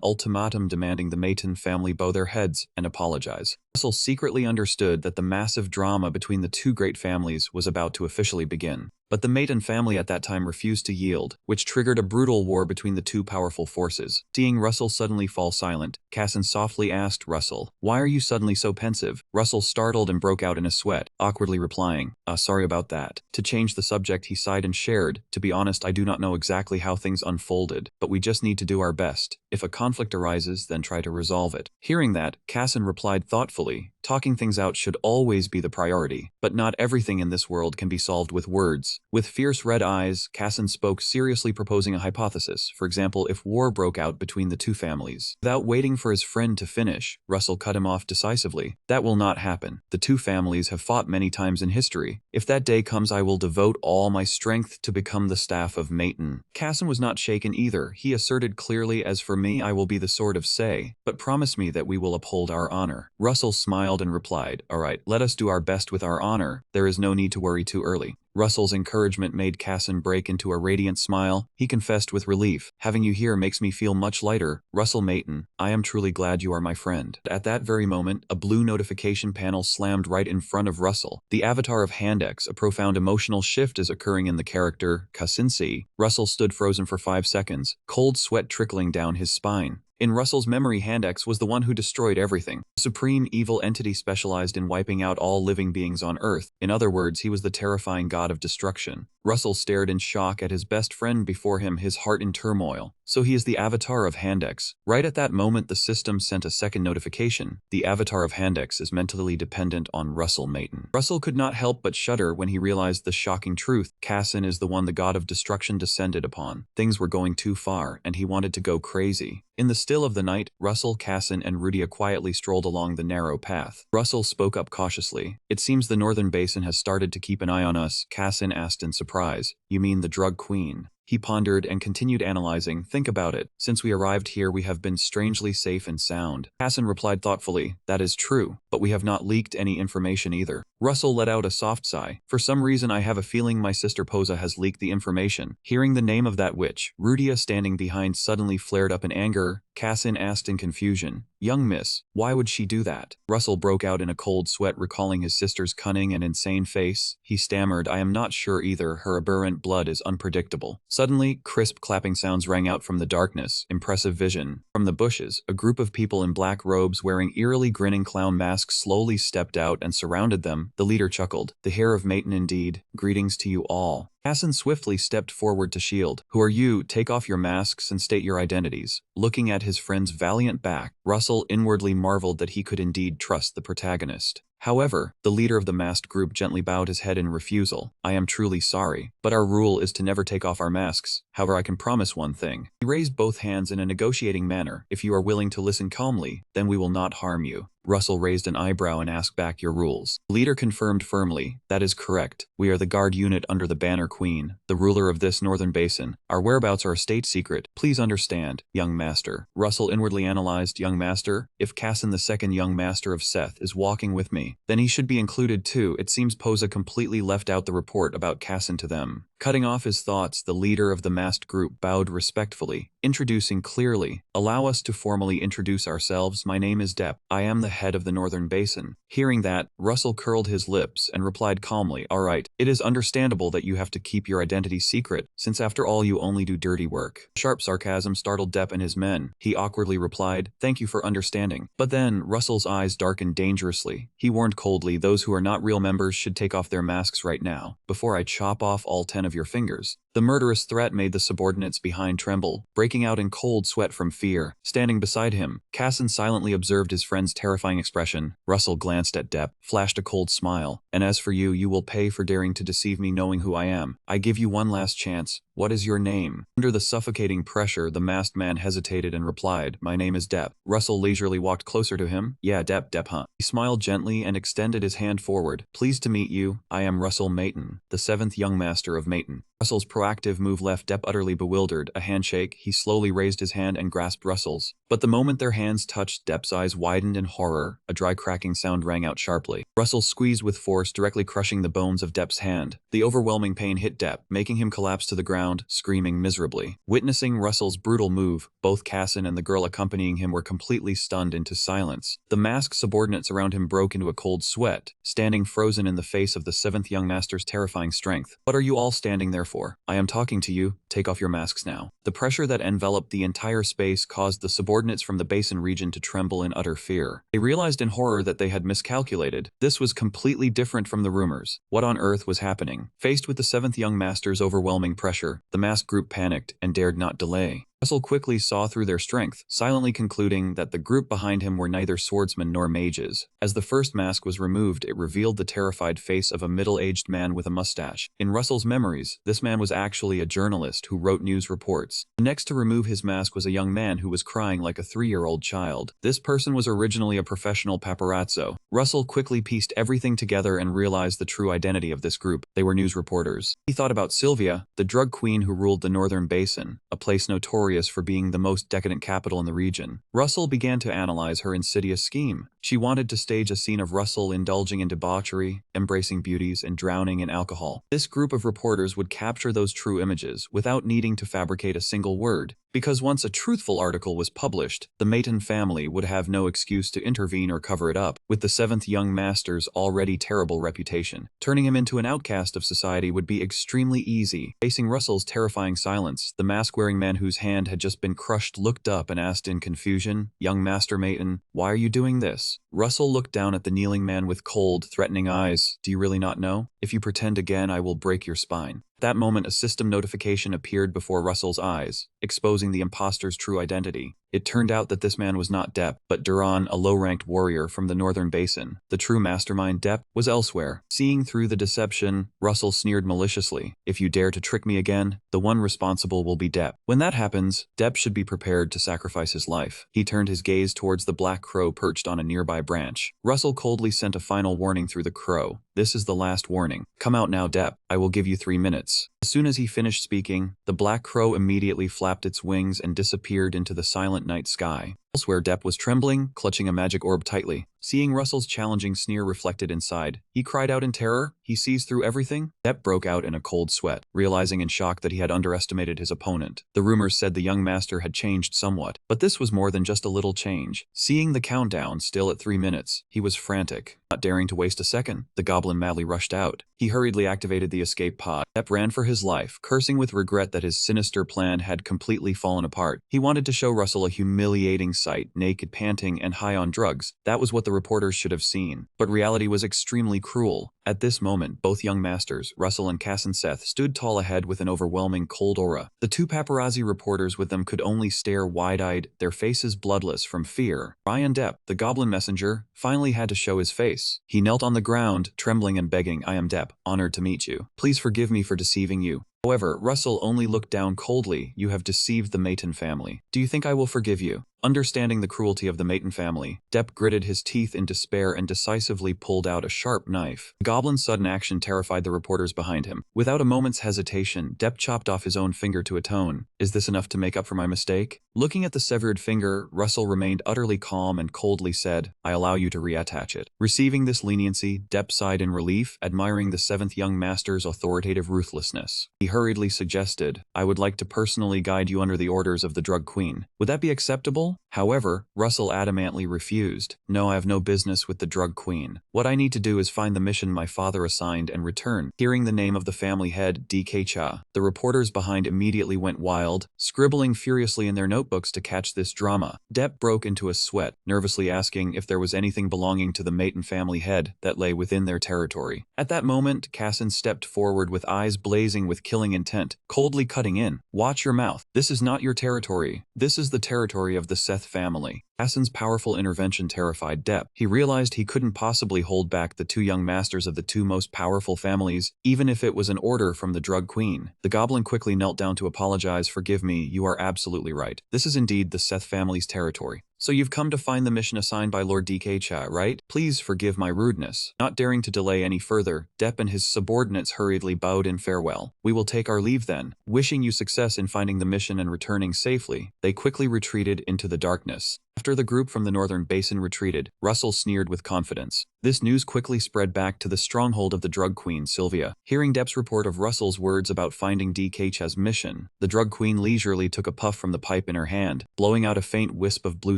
ultimatum demanding the Mayton family bow their heads and apologize. Russell secretly understood that the massive drama between the two great families was about to officially begin. But the Mayton family at that time refused to yield, which triggered a brutal war between the two powerful forces. Seeing Russell suddenly fall silent, Cassin softly asked Russell, why are you suddenly so pensive? Russell startled and broke out in a sweat, awkwardly replying, sorry about that. To change the subject, he sighed and shared, to be honest, I do not know exactly how things unfolded, but we just need to do our best. If a conflict arises, then try to resolve it. Hearing that, Cassin replied thoughtfully, talking things out should always be the priority, but not everything in this world can be solved with words. With fierce red eyes, Cassin spoke seriously, proposing a hypothesis. For example, if war broke out between the two families. Without waiting for his friend to finish, Russell cut him off decisively. That will not happen. The two families have fought many times in history. If that day comes, I will devote all my strength to become the staff of Mayton. Cassin was not shaken either. He asserted clearly, as for me, I will be the sword of Say, but promise me that we will uphold our honor. Russell smiled and replied, all right, let us do our best with our honor. There is no need to worry too early. Russell's encouragement made Cassin break into a radiant smile. He confessed with relief, having you here makes me feel much lighter. Russell Mayton, I am truly glad you are my friend. At that very moment, a blue notification panel slammed right in front of Russell. The avatar of Handex, a profound emotional shift is occurring in the character Kasinsi. Russell stood frozen for 5 seconds, cold sweat trickling down his spine. In Russell's memory, Handex was the one who destroyed everything. A supreme evil entity specialized in wiping out all living beings on Earth. In other words, he was the terrifying god of destruction. Russell stared in shock at his best friend before him, his heart in turmoil. So he is the avatar of Handex. Right at that moment, the system sent a second notification. The avatar of Handex is mentally dependent on Russell Mayton. Russell could not help but shudder when he realized the shocking truth. Cassin is the one the god of destruction descended upon. Things were going too far, and he wanted to go crazy. In the still of the night, Russell, Cassin, and Rudia quietly strolled along the narrow path. Russell spoke up cautiously. "It seems the Northern Basin has started to keep an eye on us," Cassin asked in surprise. "You mean the drug queen?" He pondered and continued analyzing. "Think about it. Since we arrived here, we have been strangely safe and sound." Cassin replied thoughtfully, "That is true, but we have not leaked any information either." Russell let out a soft sigh. "For some reason, I have a feeling my sister Posa has leaked the information." Hearing the name of that witch, Rudia standing behind suddenly flared up in anger. Cassin asked in confusion, "Young miss, why would she do that?" Russell broke out in a cold sweat, recalling his sister's cunning and insane face. He stammered, "I am not sure either. Her aberrant blood is unpredictable." Suddenly, crisp clapping sounds rang out from the darkness. Impressive vision. From the bushes, a group of people in black robes wearing eerily grinning clown masks slowly stepped out and surrounded them. The leader chuckled. "The hair of Mayton indeed. Greetings to you all." Cassin swiftly stepped forward to shield. "Who are you? Take off your masks and state your identities." Looking at his friend's valiant back, Russell inwardly marveled that he could indeed trust the protagonist. However, the leader of the masked group gently bowed his head in refusal. "I am truly sorry, but our rule is to never take off our masks. However, I can promise one thing." He raised both hands in a negotiating manner. "If you are willing to listen calmly, then we will not harm you." Russell raised an eyebrow and asked back, "Your rules?" The leader confirmed firmly, "That is correct. We are the guard unit under the Banner Queen, the ruler of this northern basin. Our whereabouts are a state secret. Please understand, young master." Russell inwardly analyzed, "Young master? If Cassin, the second young master of Seth, is walking with me, then he should be included too." It seems Posa completely left out the report about Cassin to them. Cutting off his thoughts, the leader of the masked group bowed respectfully, introducing clearly, "Allow us to formally introduce ourselves. My name is Depp. I am the head of the Northern Basin." Hearing that, Russell curled his lips and replied calmly, "All right, it is understandable that you have to keep your identity secret, since after all you only do dirty work." Sharp sarcasm startled Depp and his men. He awkwardly replied, "Thank you for understanding." But then, Russell's eyes darkened dangerously. He warned coldly, "Those who are not real members should take off their masks right now, before I chop off all 10 of your fingers." The murderous threat made the subordinates behind tremble, breaking out in cold sweat from fear. Standing beside him, Cassin silently observed his friend's terrifying expression. Russell glanced at Depp, flashed a cold smile. "And as for you, you will pay for daring to deceive me knowing who I am. I give you one last chance. What is your name?" Under the suffocating pressure, the masked man hesitated and replied, "My name is Depp." Russell leisurely walked closer to him. "Yeah, Depp, huh?" He smiled gently and extended his hand forward. "Pleased to meet you. I am Russell Mayton, the 7th young master of Mayton." Russell's proactive move left Depp utterly bewildered. A handshake, he slowly raised his hand and grasped Russell's. But the moment their hands touched, Depp's eyes widened in horror. A dry cracking sound rang out sharply. Russell squeezed with force, directly crushing the bones of Depp's hand. The overwhelming pain hit Depp, making him collapse to the ground, screaming miserably. Witnessing Russell's brutal move, both Cassin and the girl accompanying him were completely stunned into silence. The masked subordinates around him broke into a cold sweat, standing frozen in the face of the 7th young master's terrifying strength. "What are you all standing there for? I am talking to you. Take off your masks now." The pressure that enveloped the entire space caused the subordinates from the basin region to tremble in utter fear. They realized in horror that they had miscalculated. This was completely different from the rumors. What on earth was happening? Faced with the 7th young master's overwhelming pressure, the masked group panicked and dared not delay. Russell quickly saw through their strength, silently concluding that the group behind him were neither swordsmen nor mages. As the first mask was removed, it revealed the terrified face of a middle-aged man with a mustache. In Russell's memories, this man was actually a journalist who wrote news reports. Next to remove his mask was a young man who was crying like a 3-year-old child. This person was originally a professional paparazzo. Russell quickly pieced everything together and realized the true identity of this group. They were news reporters. He thought about Sylvia, the drug queen who ruled the Northern Basin, a place notorious for being the most decadent capital in the region. Russell began to analyze her insidious scheme. She wanted to stage a scene of Russell indulging in debauchery, embracing beauties, and drowning in alcohol. This group of reporters would capture those true images without needing to fabricate a single word. because once a truthful article was published, the Maton family would have no excuse to intervene or cover it up. With the seventh young master's already terrible reputation, turning him into an outcast of society would be extremely easy. Facing Russell's terrifying silence, the mask-wearing man whose hand had just been crushed looked up and asked in confusion, "Young Master Maton, why are you doing this?" Russell looked down at the kneeling man with cold, threatening eyes. "Do you really not know? If you pretend again, I will break your spine." At that moment, a system notification appeared before Russell's eyes, exposing the imposter's true identity. It turned out that this man was not Depp, but Duran, a low-ranked warrior from the northern basin. The true mastermind, Depp, was elsewhere. Seeing through the deception, Russell sneered maliciously, "If you dare to trick me again, the one responsible will be Depp. When that happens, Depp should be prepared to sacrifice his life." He turned his gaze towards the black crow perched on a nearby branch. Russell coldly sent a final warning through the crow. "This is the last warning. Come out now, Depp. I will give you 3 minutes." As soon as he finished speaking, the black crow immediately flapped its wings and disappeared into the silent night sky. Elsewhere, Depp was trembling, clutching a magic orb tightly. Seeing Russell's challenging sneer reflected inside, he cried out in terror. He sees through everything. Depp broke out in a cold sweat, realizing in shock that he had underestimated his opponent. The rumors said the young master had changed somewhat, but this was more than just a little change. Seeing the countdown still at 3 minutes, he was frantic. Not daring to waste a second, the goblin madly rushed out. He hurriedly activated the escape pod. Depp ran for his life, cursing with regret that his sinister plan had completely fallen apart. He wanted to show Russell a humiliating sight, naked, panting, and high on drugs. That was what the reporters should have seen. But reality was extremely cruel. At this moment, both young masters, Russell and Cass and Seth, stood tall ahead with an overwhelming cold aura. The two paparazzi reporters with them could only stare wide-eyed, their faces bloodless from fear. Brian Depp, the goblin messenger, finally had to show his face. He knelt on the ground, trembling and begging, "I am Depp, honored to meet you. Please forgive me for deceiving you." However, Russell only looked down coldly. "You have deceived the Maton family. Do you think I will forgive you?" Understanding the cruelty of the Maton family, Depp gritted his teeth in despair and decisively pulled out a sharp knife. The goblin's sudden action terrified the reporters behind him. Without a moment's hesitation, Depp chopped off his own finger to atone. "Is this enough to make up for my mistake?" Looking at the severed finger, Russell remained utterly calm and coldly said, "I allow you to reattach it." Receiving this leniency, Depp sighed in relief, admiring the seventh young master's authoritative ruthlessness. He hurriedly suggested, "I would like to personally guide you under the orders of the drug queen. Would that be acceptable?" However, Russell adamantly refused. "No, I have no business with the drug queen. What I need to do is find the mission my father assigned and return." Hearing the name of the family head, DK Cha, the reporters behind immediately went wild, scribbling furiously in their notebooks to catch this drama. Depp broke into a sweat, nervously asking if there was anything belonging to the Maton family head that lay within their territory. At that moment, Casson stepped forward with eyes blazing with killing intent, coldly cutting in. "Watch your mouth. This is not your territory. This is the territory of the Seth family." Casson's powerful intervention terrified Depp. He realized he couldn't possibly hold back the two young masters of the two most powerful families, even if it was an order from the drug queen. The goblin quickly knelt down to apologize. "Forgive me, you are absolutely right. This is indeed the Seth family's territory. So you've come to find the mission assigned by Lord DK Cha, right? Please forgive my rudeness." Not daring to delay any further, Depp and his subordinates hurriedly bowed in farewell. "We will take our leave then. Wishing you success in finding the mission and returning safely." They quickly retreated into the darkness. After the group from the northern basin retreated, Russell sneered with confidence. This news quickly spread back to the stronghold of the drug queen, Sylvia. Hearing Depp's report of Russell's words about finding DK Cha's mission, the drug queen leisurely took a puff from the pipe in her hand, blowing out a faint wisp of blue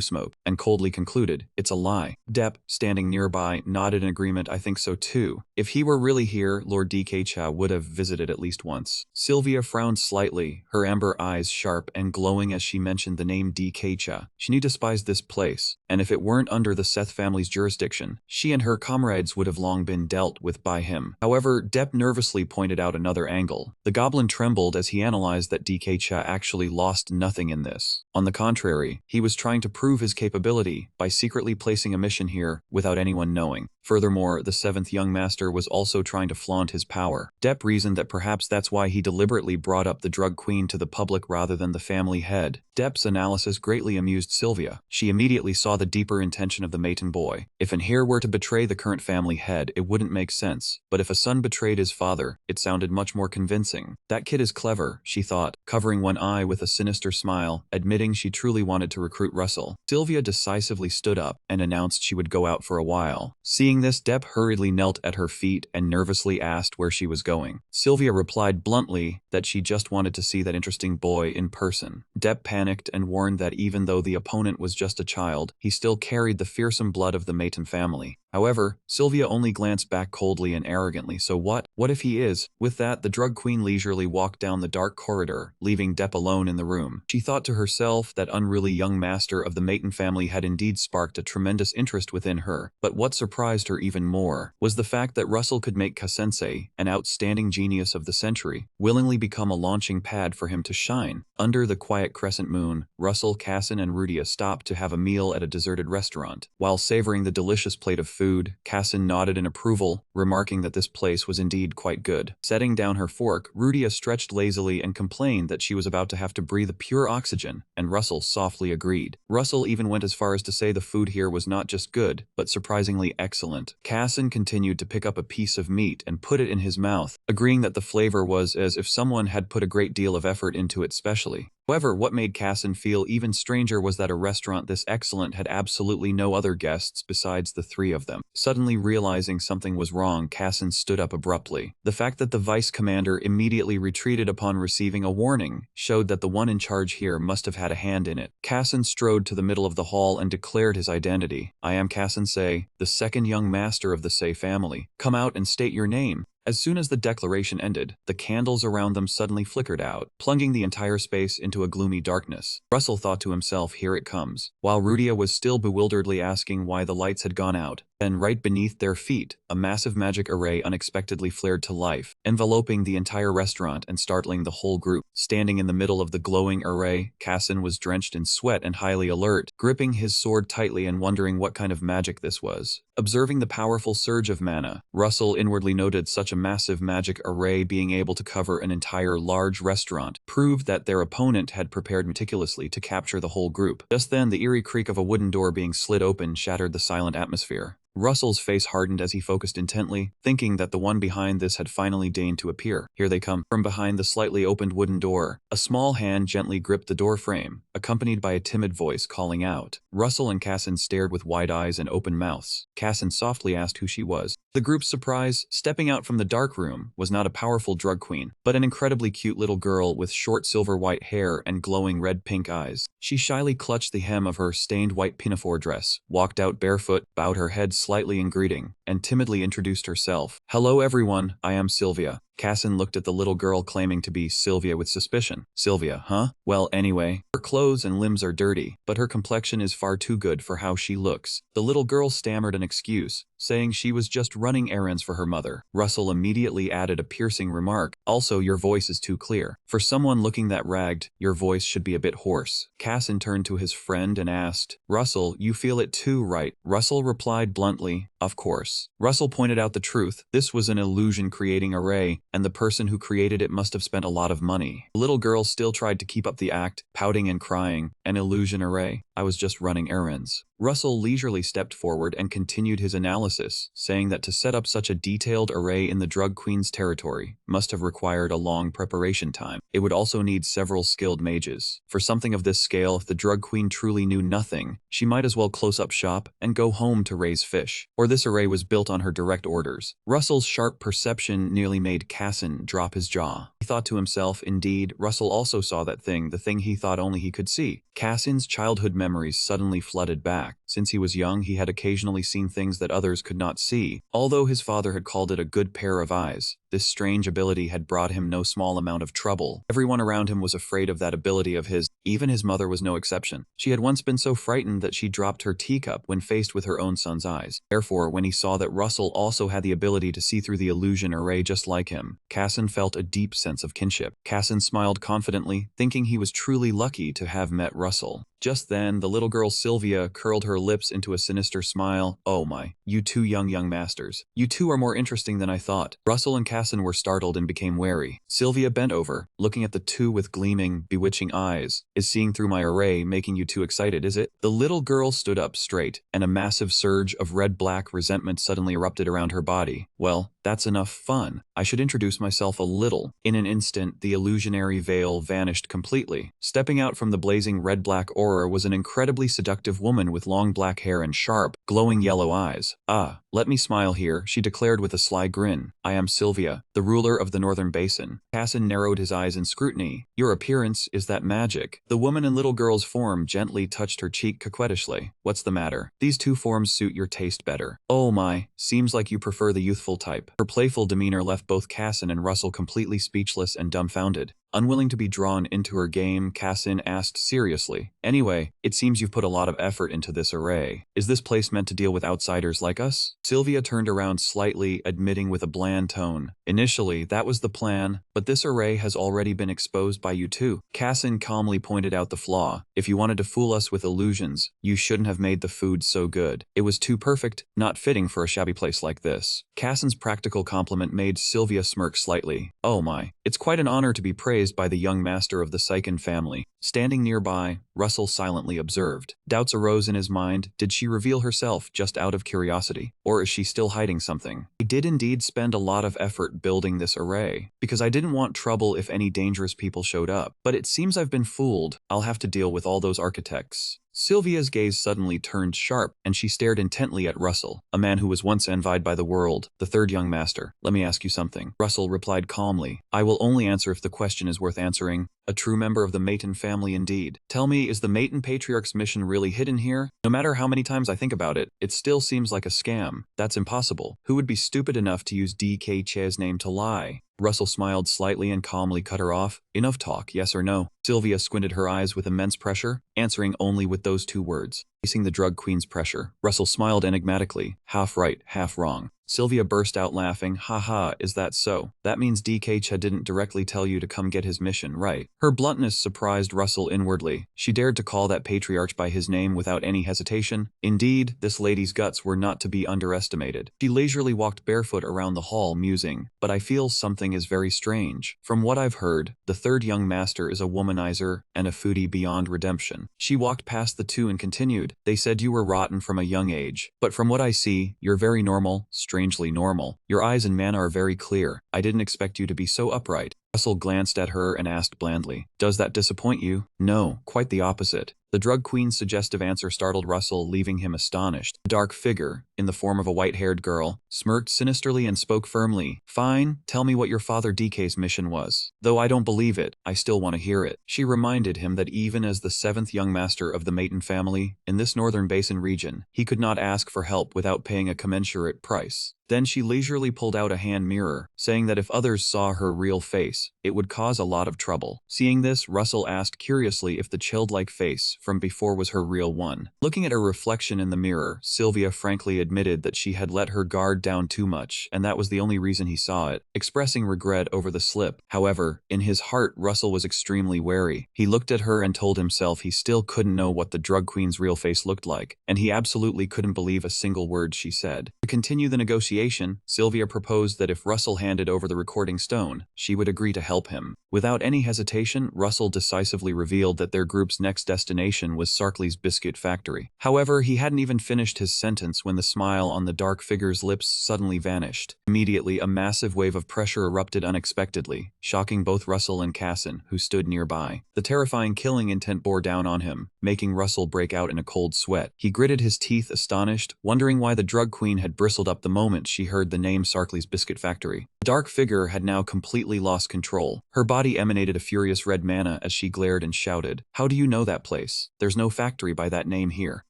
smoke, and coldly concluded, "It's a lie." Depp, standing nearby, nodded in agreement. "I think so too. If he were really here, Lord DK Cha would have visited at least once." Sylvia frowned slightly, her amber eyes sharp and glowing as she mentioned the name DK Cha. She knew despised this place, and if it weren't under the Seth family's jurisdiction, she and her comrades would have long been dealt with by him. However, Depp nervously pointed out another angle. The goblin trembled as he analyzed that DK Cha actually lost nothing in this. On the contrary, he was trying to prove his capability by secretly placing a mission here without anyone knowing. Furthermore, the seventh young master was also trying to flaunt his power. Depp reasoned that perhaps that's why he deliberately brought up the drug queen to the public rather than the family head. Depp's analysis greatly amused Sylvia. She immediately saw the deeper intention of the Maton boy. If an heir were to betray the current family head, it wouldn't make sense, but if a son betrayed his father, it sounded much more convincing. That kid is clever, she thought, covering one eye with a sinister smile, admitting she truly wanted to recruit Russell. Sylvia decisively stood up and announced she would go out for a while. Seeing this, Depp hurriedly knelt at her feet and nervously asked where she was going. Sylvia replied bluntly that she just wanted to see that interesting boy in person. Depp panicked and warned that even though the opponent was just a child, he still carried the fearsome blood of the Maton family. However, Sylvia only glanced back coldly and arrogantly. So what? What if he is? With that, the drug queen leisurely walked down the dark corridor, leaving Depp alone in the room. She thought to herself that unruly young master of the Maton family had indeed sparked a tremendous interest within her, but what surprised her even more was the fact that Russell could make Kasensei, an outstanding genius of the century, willingly become a launching pad for him to shine. Under the quiet crescent moon, Russell, Cassin, and Rudia stopped to have a meal at a deserted restaurant. While savoring the delicious plate of food, Cassin nodded in approval, remarking that this place was indeed quite good. Setting down her fork, Rudia stretched lazily and complained that she was about to have to breathe pure oxygen, and Russell softly agreed. Russell even went as far as to say the food here was not just good, but surprisingly excellent. Cassin continued to pick up a piece of meat and put it in his mouth, agreeing that the flavor was as if someone had put a great deal of effort into it specially. However, what made Cassin feel even stranger was that a restaurant this excellent had absolutely no other guests besides the three of them. Suddenly realizing something was wrong, Cassin stood up abruptly. The fact that the vice commander immediately retreated upon receiving a warning showed that the one in charge here must have had a hand in it. Cassin strode to the middle of the hall and declared his identity. "I am Cassin Sei, the second young master of the Sei family. Come out and state your name." As soon as the declaration ended, the candles around them suddenly flickered out, plunging the entire space into a gloomy darkness. Russell thought to himself, "Here it comes," while Rudia was still bewilderedly asking why the lights had gone out. Then right beneath their feet, a massive magic array unexpectedly flared to life, enveloping the entire restaurant and startling the whole group. Standing in the middle of the glowing array, Cassin was drenched in sweat and highly alert, gripping his sword tightly and wondering what kind of magic this was. Observing the powerful surge of mana, Russell inwardly noted such a massive magic array being able to cover an entire large restaurant proved that their opponent had prepared meticulously to capture the whole group. Just then, the eerie creak of a wooden door being slid open shattered the silent atmosphere. Russell's face hardened as he focused intently, thinking that the one behind this had finally deigned to appear. "Here they come." From behind the slightly opened wooden door, a small hand gently gripped the door frame, accompanied by a timid voice calling out. Russell and Cassin stared with wide eyes and open mouths. Cassin softly asked who she was. The group's surprise, stepping out from the dark room, was not a powerful drug queen, but an incredibly cute little girl with short silver-white hair and glowing red-pink eyes. She shyly clutched the hem of her stained white pinafore dress, walked out barefoot, bowed her head slightly in greeting, and timidly introduced herself. "Hello everyone, I am Sylvia." Cassin looked at the little girl claiming to be Sylvia with suspicion. "Sylvia, huh? Well, anyway, her clothes and limbs are dirty, but her complexion is far too good for how she looks." The little girl stammered an excuse, saying she was just running errands for her mother. Russell immediately added a piercing remark. "Also, your voice is too clear. For someone looking that ragged, your voice should be a bit hoarse." Cassin turned to his friend and asked, "Russell, you feel it too, right?" Russell replied bluntly, "Of course." Russell pointed out the truth. This was an illusion-creating array, and the person who created it must have spent a lot of money. The little girl still tried to keep up the act, pouting and crying. "An illusion array? I was just running errands." Russell leisurely stepped forward and continued his analysis, saying that to set up such a detailed array in the drug queen's territory must have required a long preparation time. It would also need several skilled mages. For something of this scale, if the drug queen truly knew nothing, she might as well close up shop and go home to raise fish. Or this array was built on her direct orders. Russell's sharp perception nearly made Cassin drop his jaw. He thought to himself, indeed, Russell also saw that thing, the thing he thought only he could see. Cassin's childhood memories suddenly flooded back. Since he was young, he had occasionally seen things that others could not see. Although his father had called it a good pair of eyes, this strange ability had brought him no small amount of trouble. Everyone around him was afraid of that ability of his. Even his mother was no exception. She had once been so frightened that she dropped her teacup when faced with her own son's eyes. Therefore, when he saw that Russell also had the ability to see through the illusion array just like him, Cassin felt a deep sense of kinship. Cassin smiled confidently, thinking he was truly lucky to have met Russell. Just then, the little girl Sylvia curled her lips into a sinister smile. Oh my, you two young masters. You two are more interesting than I thought. Russell and Casson were startled and became wary. Sylvia bent over, looking at the two with gleaming, bewitching eyes. Is seeing through my array making you too excited, is it? The little girl stood up straight, and a massive surge of red-black resentment suddenly erupted around her body. Well, that's enough fun. I should introduce myself a little. In an instant, the illusionary veil vanished completely. Stepping out from the blazing red-black aura was an incredibly seductive woman with long black hair and sharp, glowing yellow eyes. Ah, let me smile here, she declared with a sly grin. I am Sylvia, the ruler of the Northern Basin. Casson narrowed his eyes in scrutiny. Your appearance is that magic. The woman in little girl's form gently touched her cheek coquettishly. What's the matter? These two forms suit your taste better. Oh my, seems like you prefer the youthful type. Her playful demeanor left both Casson and Russell completely speechless and dumbfounded. Unwilling to be drawn into her game, Casson asked seriously, Anyway, it seems you've put a lot of effort into this array. Is this place meant to deal with outsiders like us? Sylvia turned around slightly, admitting with a bland tone. Initially, that was the plan, but this array has already been exposed by you too. Casson calmly pointed out the flaw. If you wanted to fool us with illusions, you shouldn't have made the food so good. It was too perfect, not fitting for a shabby place like this. Casson's practical compliment made Sylvia smirk slightly. Oh my, it's quite an honor to be praised by the young master of the Sycan family. Standing nearby, Russell silently observed. Doubts arose in his mind. Did she reveal herself just out of curiosity? Or is she still hiding something? I did indeed spend a lot of effort building this array, because I didn't want trouble if any dangerous people showed up. But it seems I've been fooled. I'll have to deal with all those architects. Sylvia's gaze suddenly turned sharp, and she stared intently at Russell, a man who was once envied by the world, the third young master. Let me ask you something. Russell replied calmly. I will only answer if the question is worth answering. A true member of the Maton family indeed. Tell me, is the Maton Patriarch's mission really hidden here? No matter how many times I think about it, it still seems like a scam. That's impossible. Who would be stupid enough to use DK Che's name to lie? Russell smiled slightly and calmly cut her off. Enough talk, yes or no? Sylvia squinted her eyes with immense pressure, answering only with those two words. Facing the drug queen's pressure, Russell smiled enigmatically. Half right, half wrong. Sylvia burst out laughing. Haha, is that so? That means DK Che didn't directly tell you to come get his mission, right? Her bluntness surprised Russell inwardly. She dared to call that patriarch by his name without any hesitation. Indeed, this lady's guts were not to be underestimated. She leisurely walked barefoot around the hall, musing. But I feel something is very strange. From what I've heard, the third young master is a womanizer and a foodie beyond redemption. She walked past the two and continued. They said you were rotten from a young age. But from what I see, you're very normal, strangely normal. Your eyes and manner are very clear. I didn't expect you to be so upright. Russell glanced at her and asked blandly, Does that disappoint you? No, quite the opposite. The drug queen's suggestive answer startled Russell, leaving him astonished. A dark figure, in the form of a white-haired girl, smirked sinisterly and spoke firmly. Fine, tell me what your father DK's mission was. Though I don't believe it, I still want to hear it. She reminded him that even as the seventh young master of the Maton family, in this Northern Basin region, he could not ask for help without paying a commensurate price. Then she leisurely pulled out a hand mirror, saying that if others saw her real face, it would cause a lot of trouble. Seeing this, Russell asked curiously if the chilled-like face from before was her real one. Looking at her reflection in the mirror, Sylvia frankly admitted that she had let her guard down too much, and that was the only reason he saw it, expressing regret over the slip. However, in his heart, Russell was extremely wary. He looked at her and told himself he still couldn't know what the drug queen's real face looked like, and he absolutely couldn't believe a single word she said. To continue the negotiation, Sylvia proposed that if Russell handed over the recording stone, she would agree to help him. Without any hesitation, Russell decisively revealed that their group's next destination was Sarkley's biscuit factory. However, he hadn't even finished his sentence when the smile on the dark figure's lips suddenly vanished. Immediately, a massive wave of pressure erupted unexpectedly, shocking both Russell and Casson, who stood nearby. The terrifying killing intent bore down on him, making Russell break out in a cold sweat. He gritted his teeth, astonished, wondering why the drug queen had bristled up the moment she heard the name Sarkley's biscuit factory. The dark figure had now completely lost control. Her body emanated a furious red mana as she glared and shouted, How do you know that place? There's no factory by that name here.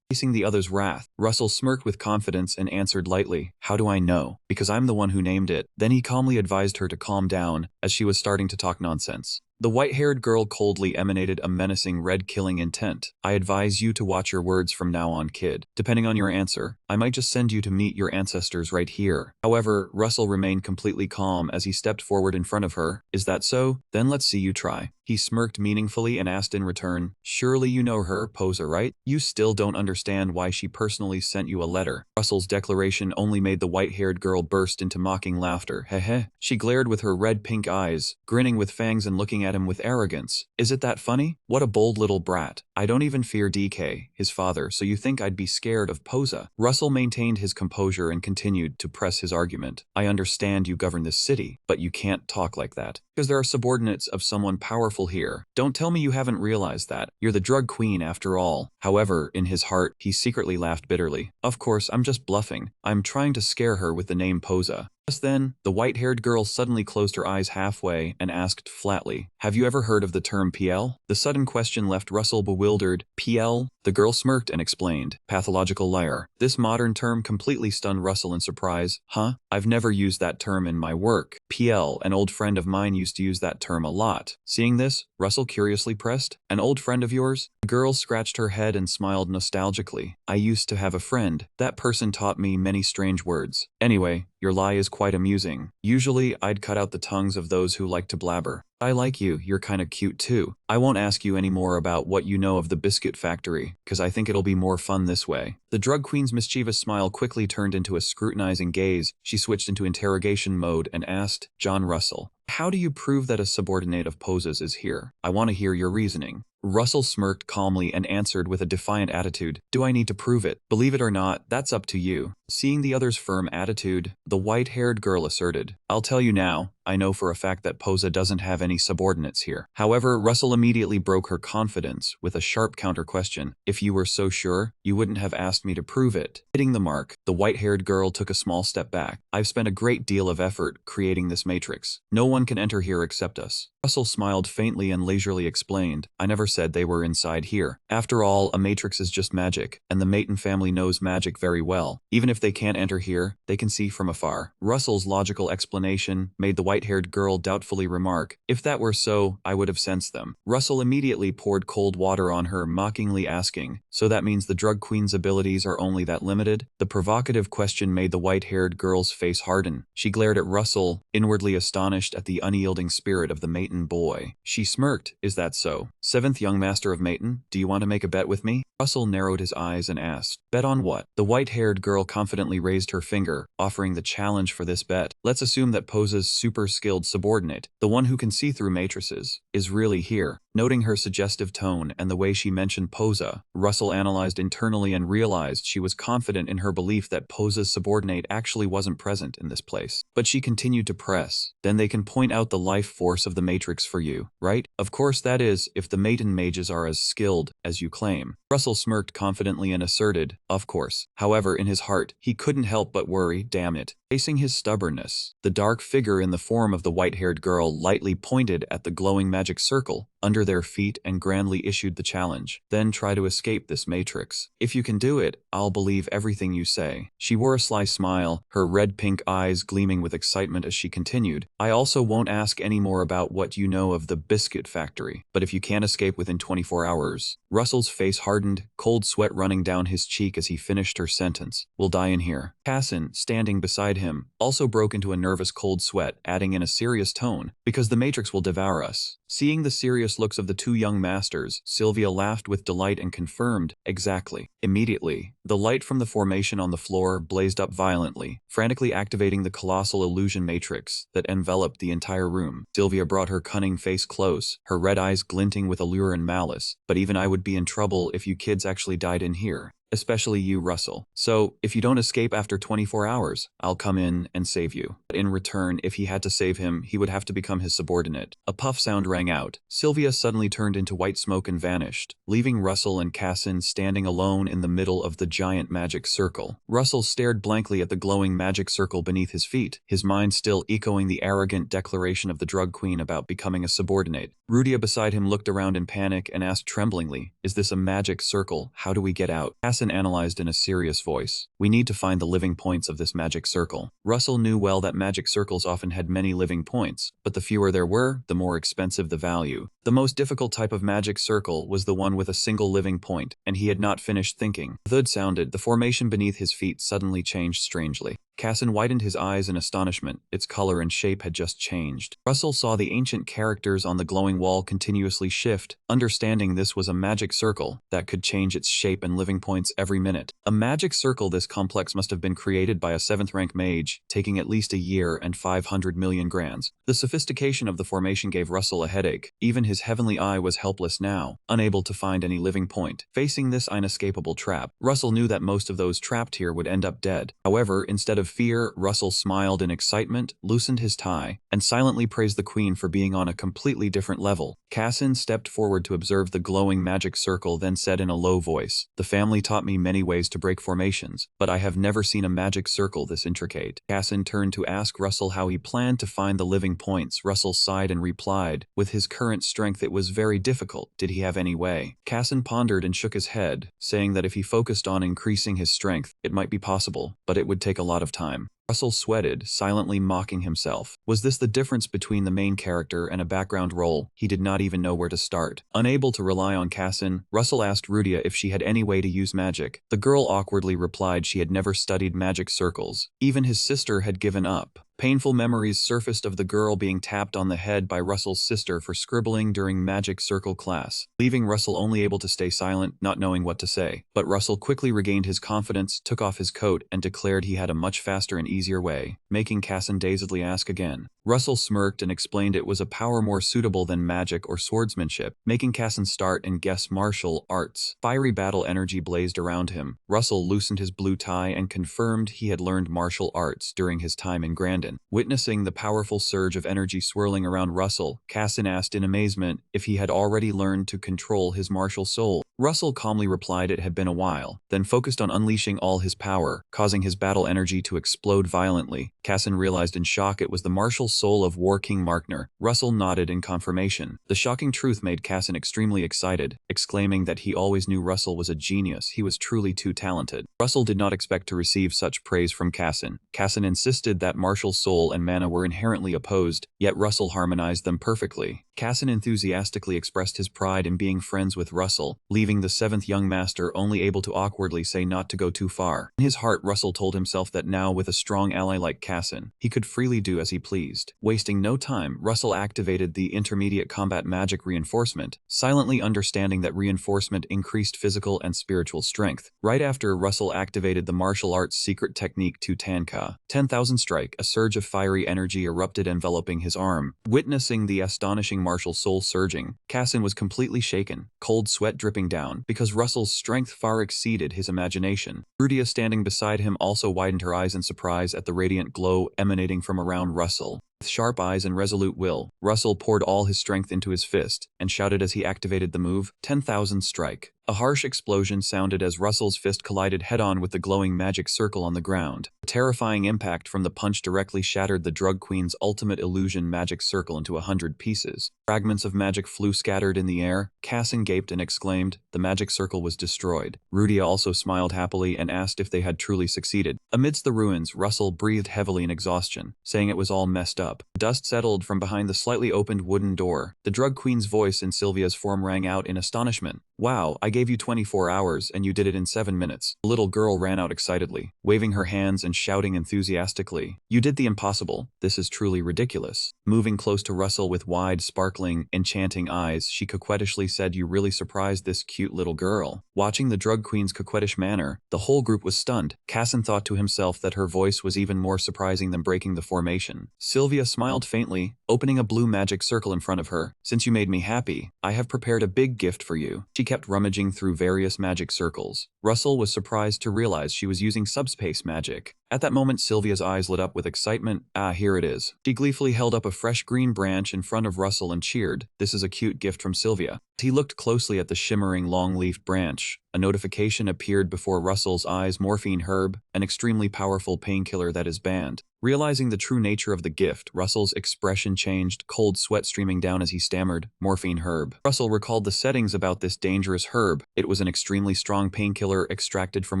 Facing the other's wrath, Russell smirked with confidence and answered lightly, "How do I know? Because I'm the one who named it." Then he calmly advised her to calm down, as she was starting to talk nonsense. The white-haired girl coldly emanated a menacing red-killing intent. "I advise you to watch your words from now on, kid. Depending on your answer, I might just send you to meet your ancestors right here." However, Russell remained completely calm as he stepped forward in front of her. "Is that so? Then let's see you try." He smirked meaningfully and asked in return, "Surely you know her, poser, right? You still don't understand why she personally sent you a letter." Russell's declaration only made the white-haired girl burst into mocking laughter. Heh. She glared with her red-pink eyes, grinning with fangs and looking at him with arrogance. "Is it that funny? What a bold little brat. I don't even fear DK, his father, so you think I'd be scared of Posa?" Russell maintained his composure and continued to press his argument. "I understand you govern this city, but you can't talk like that. Because there are subordinates of someone powerful here. Don't tell me you haven't realized that. You're the drug queen after all." However, in his heart, he secretly laughed bitterly. "Of course, I'm just bluffing. I'm trying to scare her with the name Posa." Just then, the white-haired girl suddenly closed her eyes halfway and asked flatly, "Have you ever heard of the term PL?" The sudden question left Russell bewildered. "PL?" The girl smirked and explained, "Pathological liar." This modern term completely stunned Russell in surprise. "Huh? I've never used that term in my work." "PL, an old friend of mine used to use that term a lot." Seeing this, Russell curiously pressed, "An old friend of yours?" The girl scratched her head and smiled nostalgically. "I used to have a friend. That person taught me many strange words. Anyway, your lie is quite amusing. Usually, I'd cut out the tongues of those who like to blabber. I like you, you're kinda cute too. I won't ask you any more about what you know of the biscuit factory, cause I think it'll be more fun this way." The drug queen's mischievous smile quickly turned into a scrutinizing gaze. She switched into interrogation mode and asked, "John Russell, how do you prove that a subordinate of Posa's is here? I want to hear your reasoning." Russell smirked calmly and answered with a defiant attitude, "Do I need to prove it? Believe it or not, that's up to you." Seeing the other's firm attitude, the white-haired girl asserted, "I'll tell you now, I know for a fact that Posa doesn't have any subordinates here." However, Russell immediately broke her confidence with a sharp counter-question. "If you were so sure, you wouldn't have asked me to prove it." Hitting the mark, the white-haired girl took a small step back. "I've spent a great deal of effort creating this matrix. No one can enter here except us." Russell smiled faintly and leisurely explained, "I never said they were inside here. After all, a matrix is just magic, and the Maton family knows magic very well. Even if they can't enter here, they can see from afar." Russell's logical explanation made the white-haired girl doubtfully remark, "If that were so, I would have sensed them." Russell immediately poured cold water on her, mockingly asking, "So that means the drug queen's abilities are only that limited?" The provocative question made the white-haired girl's face harden. She glared at Russell, inwardly astonished at the unyielding spirit of the Maton boy. She smirked, "Is that so? Seventh young master of Maton, do you want to make a bet with me?" Russell narrowed his eyes and asked, "Bet on what?" The white-haired girl confidently raised her finger, offering the challenge for this bet. "Let's assume that Posa's super-skilled subordinate, the one who can see through matrices, is really here." Noting her suggestive tone and the way she mentioned Posa, Russell analyzed internally and realized she was confident in her belief that Posa's subordinate actually wasn't present in this place. But she continued to press, "Then they can point out the life force of the matrix for you, right? Of course, that is, if the Maton mages are as skilled as you claim." Russell smirked confidently and asserted, "Of course." However, in his heart, he couldn't help but worry, damn it. Facing his stubbornness, the dark figure in the form of the white-haired girl lightly pointed at the glowing magic circle under their feet and grandly issued the challenge. "Then try to escape this matrix. If you can do it, I'll believe everything you say." She wore a sly smile, her red-pink eyes gleaming with excitement as she continued, "I also won't ask any more about what you know of the biscuit factory, but if you can't escape within 24 hours. Russell's face hardened, cold sweat running down his cheek as he finished her sentence. "We'll die in here." Cassin, standing beside him, also broke into a nervous cold sweat, adding in a serious tone, "Because the matrix will devour us." Seeing the serious looks of the two young masters, Sylvia laughed with delight and confirmed, "Exactly." Immediately, the light from the formation on the floor blazed up violently, frantically activating the colossal illusion matrix that enveloped the entire room. Sylvia brought her cunning face close, her red eyes glinting with allure and malice. "But even I would be in trouble if you kids actually died in here. Especially you, Russell. So, if you don't escape after 24 hours, I'll come in and save you." But in return, if he had to save him, he would have to become his subordinate. A puff sound rang out. Sylvia suddenly turned into white smoke and vanished, leaving Russell and Cassin standing alone in the middle of the giant magic circle. Russell stared blankly at the glowing magic circle beneath his feet, his mind still echoing the arrogant declaration of the drug queen about becoming a subordinate. Rudia beside him looked around in panic and asked tremblingly, "Is this a magic circle? How do we get out?" Cassin Cassin analyzed in a serious voice. We need to find the living points of this magic circle. Russell knew well that magic circles often had many living points, but the fewer there were, the more expensive the value. The most difficult type of magic circle was the one with a single living point, and he had not finished thinking. Thud sounded, the formation beneath his feet suddenly changed strangely. Cassin widened his eyes in astonishment. Its color and shape had just changed. Russell saw the ancient characters on the glowing wall continuously shift, understanding this was a magic circle that could change its shape and living points every minute. A magic circle this complex must have been created by a 7th-rank mage, taking at least a year and 500 million grands. The sophistication of the formation gave Russell a headache. Even his heavenly eye was helpless now, unable to find any living point. Facing this inescapable trap, Russell knew that most of those trapped here would end up dead. However, instead of fear, Russell smiled in excitement, loosened his tie, and silently praised the queen for being on a completely different level. Cassin stepped forward to observe the glowing magic circle, then said in a low voice, "The family taught me many ways to break formations, but I have never seen a magic circle this intricate." Cassin turned to ask Russell how he planned to find the living points. Russell sighed and replied, "With his current strength it was very difficult. Did he have any way?" Cassin pondered and shook his head, saying that if he focused on increasing his strength, it might be possible, but it would take a lot of time. Russell sweated, silently mocking himself. Was this the difference between the main character and a background role? He did not even know where to start. Unable to rely on Cassin, Russell asked Rudia if she had any way to use magic. The girl awkwardly replied she had never studied magic circles. Even his sister had given up. Painful memories surfaced of the girl being tapped on the head by Russell's sister for scribbling during magic circle class, leaving Russell only able to stay silent, not knowing what to say. But Russell quickly regained his confidence, took off his coat, and declared he had a much faster and easier way, making Cassin dazedly ask again. Russell smirked and explained it was a power more suitable than magic or swordsmanship, making Cassin start and guess martial arts. Fiery battle energy blazed around him. Russell loosened his blue tie and confirmed he had learned martial arts during his time in Grandin. Witnessing the powerful surge of energy swirling around Russell, Cassin asked in amazement if he had already learned to control his martial soul. Russell calmly replied it had been a while, then focused on unleashing all his power, causing his battle energy to explode violently. Cassin realized in shock it was the martial soul of War King Markner. Russell nodded in confirmation. The shocking truth made Cassin extremely excited, exclaiming that he always knew Russell was a genius. He was truly too talented. Russell did not expect to receive such praise from Cassin. Cassin insisted that martial soul and mana were inherently opposed, yet Russell harmonized them perfectly. Cassin enthusiastically expressed his pride in being friends with Russell, leaving the 7th young master only able to awkwardly say not to go too far. In his heart, Russell told himself that now, with a strong ally like Cassin, he could freely do as he pleased. Wasting no time, Russell activated the intermediate combat magic reinforcement, silently understanding that reinforcement increased physical and spiritual strength. Right after, Russell activated the martial arts secret technique to Tanka. 10,000 strike, a surge of fiery energy erupted, enveloping his arm. Witnessing the astonishing martial soul surging, Cassin was completely shaken, cold sweat dripping down, because Russell's strength far exceeded his imagination. Rudia, standing beside him, also widened her eyes in surprise at the radiant glow emanating from around Russell. With sharp eyes and resolute will, Russell poured all his strength into his fist, and shouted as he activated the move, 10,000 strike. A harsh explosion sounded as Russell's fist collided head-on with the glowing magic circle on the ground. A terrifying impact from the punch directly shattered the Drug Queen's ultimate illusion magic circle into 100 pieces. Fragments of magic flew scattered in the air. Cassin gaped and exclaimed, the magic circle was destroyed. Rudia also smiled happily and asked if they had truly succeeded. Amidst the ruins, Russell breathed heavily in exhaustion, saying it was all messed up. Dust settled from behind the slightly opened wooden door. The Drug Queen's voice in Sylvia's form rang out in astonishment. Wow, I gave you 24 hours and you did it in 7 minutes. The little girl ran out excitedly, waving her hands and shouting enthusiastically. You did the impossible. This is truly ridiculous. Moving close to Russell with wide, sparkling, enchanting eyes, she coquettishly said, you really surprised this cute little girl. Watching the Drug Queen's coquettish manner, the whole group was stunned. Cassin thought to himself that her voice was even more surprising than breaking the formation. Sylvia smiled faintly, opening a blue magic circle in front of her. Since you made me happy, I have prepared a big gift for you. She kept rummaging through various magic circles. Russell was surprised to realize she was using subspace magic. At that moment, Sylvia's eyes lit up with excitement. Ah, here it is. She gleefully held up a fresh green branch in front of Russell and cheered. This is a cute gift from Sylvia. He looked closely at the shimmering long-leafed branch. A notification appeared before Russell's eyes. Morphine herb, an extremely powerful painkiller that is banned. Realizing the true nature of the gift, Russell's expression changed, cold sweat streaming down as he stammered, morphine herb. Russell recalled the settings about this dangerous herb. It was an extremely strong painkiller extracted from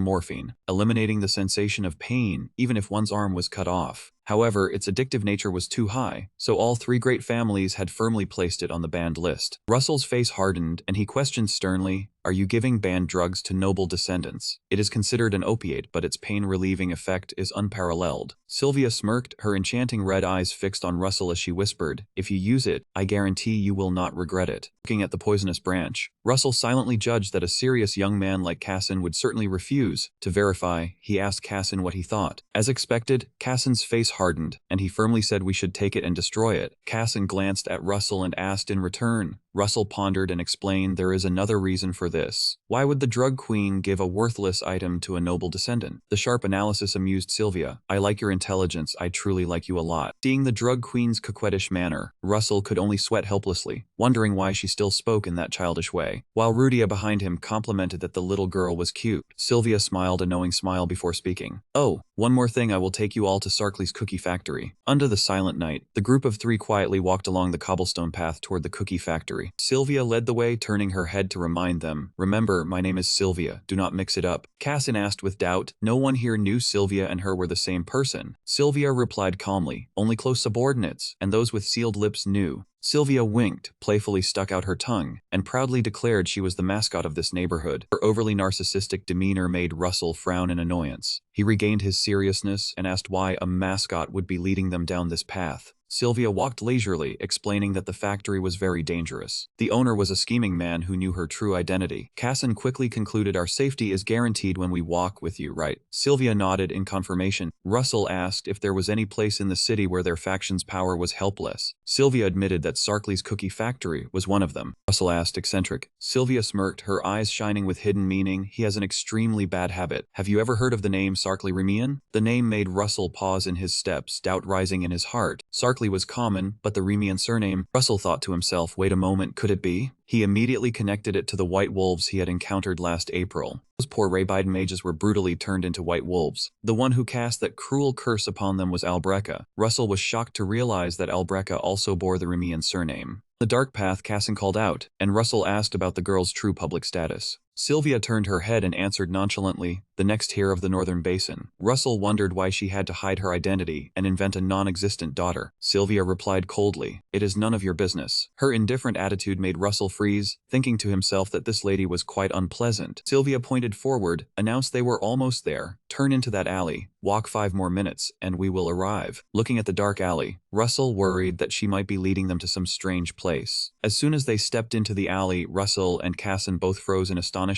morphine, eliminating the sensation of pain, even if one's arm was cut off. However, its addictive nature was too high, so all three great families had firmly placed it on the banned list. Russell's face hardened, and he questioned sternly, "Are you giving banned drugs to noble descendants? It is considered an opiate, but its pain-relieving effect is unparalleled." Sylvia smirked, her enchanting red eyes fixed on Russell as she whispered, "If you use it, I guarantee you will not regret it." Looking at the poisonous branch, Russell silently judged that a serious young man like Cassin would certainly refuse. To verify, he asked Cassin what he thought. As expected, Cassin's face hardened, and he firmly said we should take it and destroy it. Cassin glanced at Russell and asked in return. Russell pondered and explained, "There is another reason for this. Why would the drug queen give a worthless item to a noble descendant?" The sharp analysis amused Sylvia. "I like your intelligence, I truly like you a lot." Seeing the drug queen's coquettish manner, Russell could only sweat helplessly, wondering why she still spoke in that childish way. While Rudia behind him complimented that the little girl was cute, Sylvia smiled a knowing smile before speaking. "Oh, one more thing, I will take you all to Sarkley's cookie factory." Under the silent night, the group of three quietly walked along the cobblestone path toward the cookie factory. Sylvia led the way, turning her head to remind them, "Remember, my name is Sylvia, do not mix it up." Cassin asked with doubt. No one here knew Sylvia and her were the same person. Sylvia replied calmly, "Only close subordinates, and those with sealed lips knew." Sylvia winked, playfully stuck out her tongue, and proudly declared she was the mascot of this neighborhood. Her overly narcissistic demeanor made Russell frown in annoyance. He regained his seriousness and asked why a mascot would be leading them down this path. Sylvia walked leisurely, explaining that the factory was very dangerous. The owner was a scheming man who knew her true identity. Cassin quickly concluded, "Our safety is guaranteed when we walk with you, right?" Sylvia nodded in confirmation. Russell asked if there was any place in the city where their faction's power was helpless. Sylvia admitted that Sarkley's cookie factory was one of them. Russell asked, eccentric. Sylvia smirked, her eyes shining with hidden meaning. "He has an extremely bad habit. Have you ever heard of the name Sarkley Remian?" The name made Russell pause in his steps, doubt rising in his heart. Sarkley was common, but the Remian surname, Russell thought to himself, wait a moment, could it be? He immediately connected it to the white wolves he had encountered last April. Those poor Raybide mages were brutally turned into white wolves. The one who cast that cruel curse upon them was Albreca. Russell was shocked to realize that Albreca also bore the Remian surname. The dark path, Cassin called out, and Russell asked about the girl's true public status. Sylvia turned her head and answered nonchalantly, "The next heir of the Northern Basin." Russell wondered why she had to hide her identity and invent a non-existent daughter. Sylvia replied coldly, "It is none of your business." Her indifferent attitude made Russell freeze, thinking to himself that this lady was quite unpleasant. Sylvia pointed forward, announced they were almost there. "Turn into that alley, walk 5 more minutes, and we will arrive." Looking at the dark alley, Russell worried that she might be leading them to some strange place. As soon as they stepped into the alley, Russell and Cassin both froze in astonishment.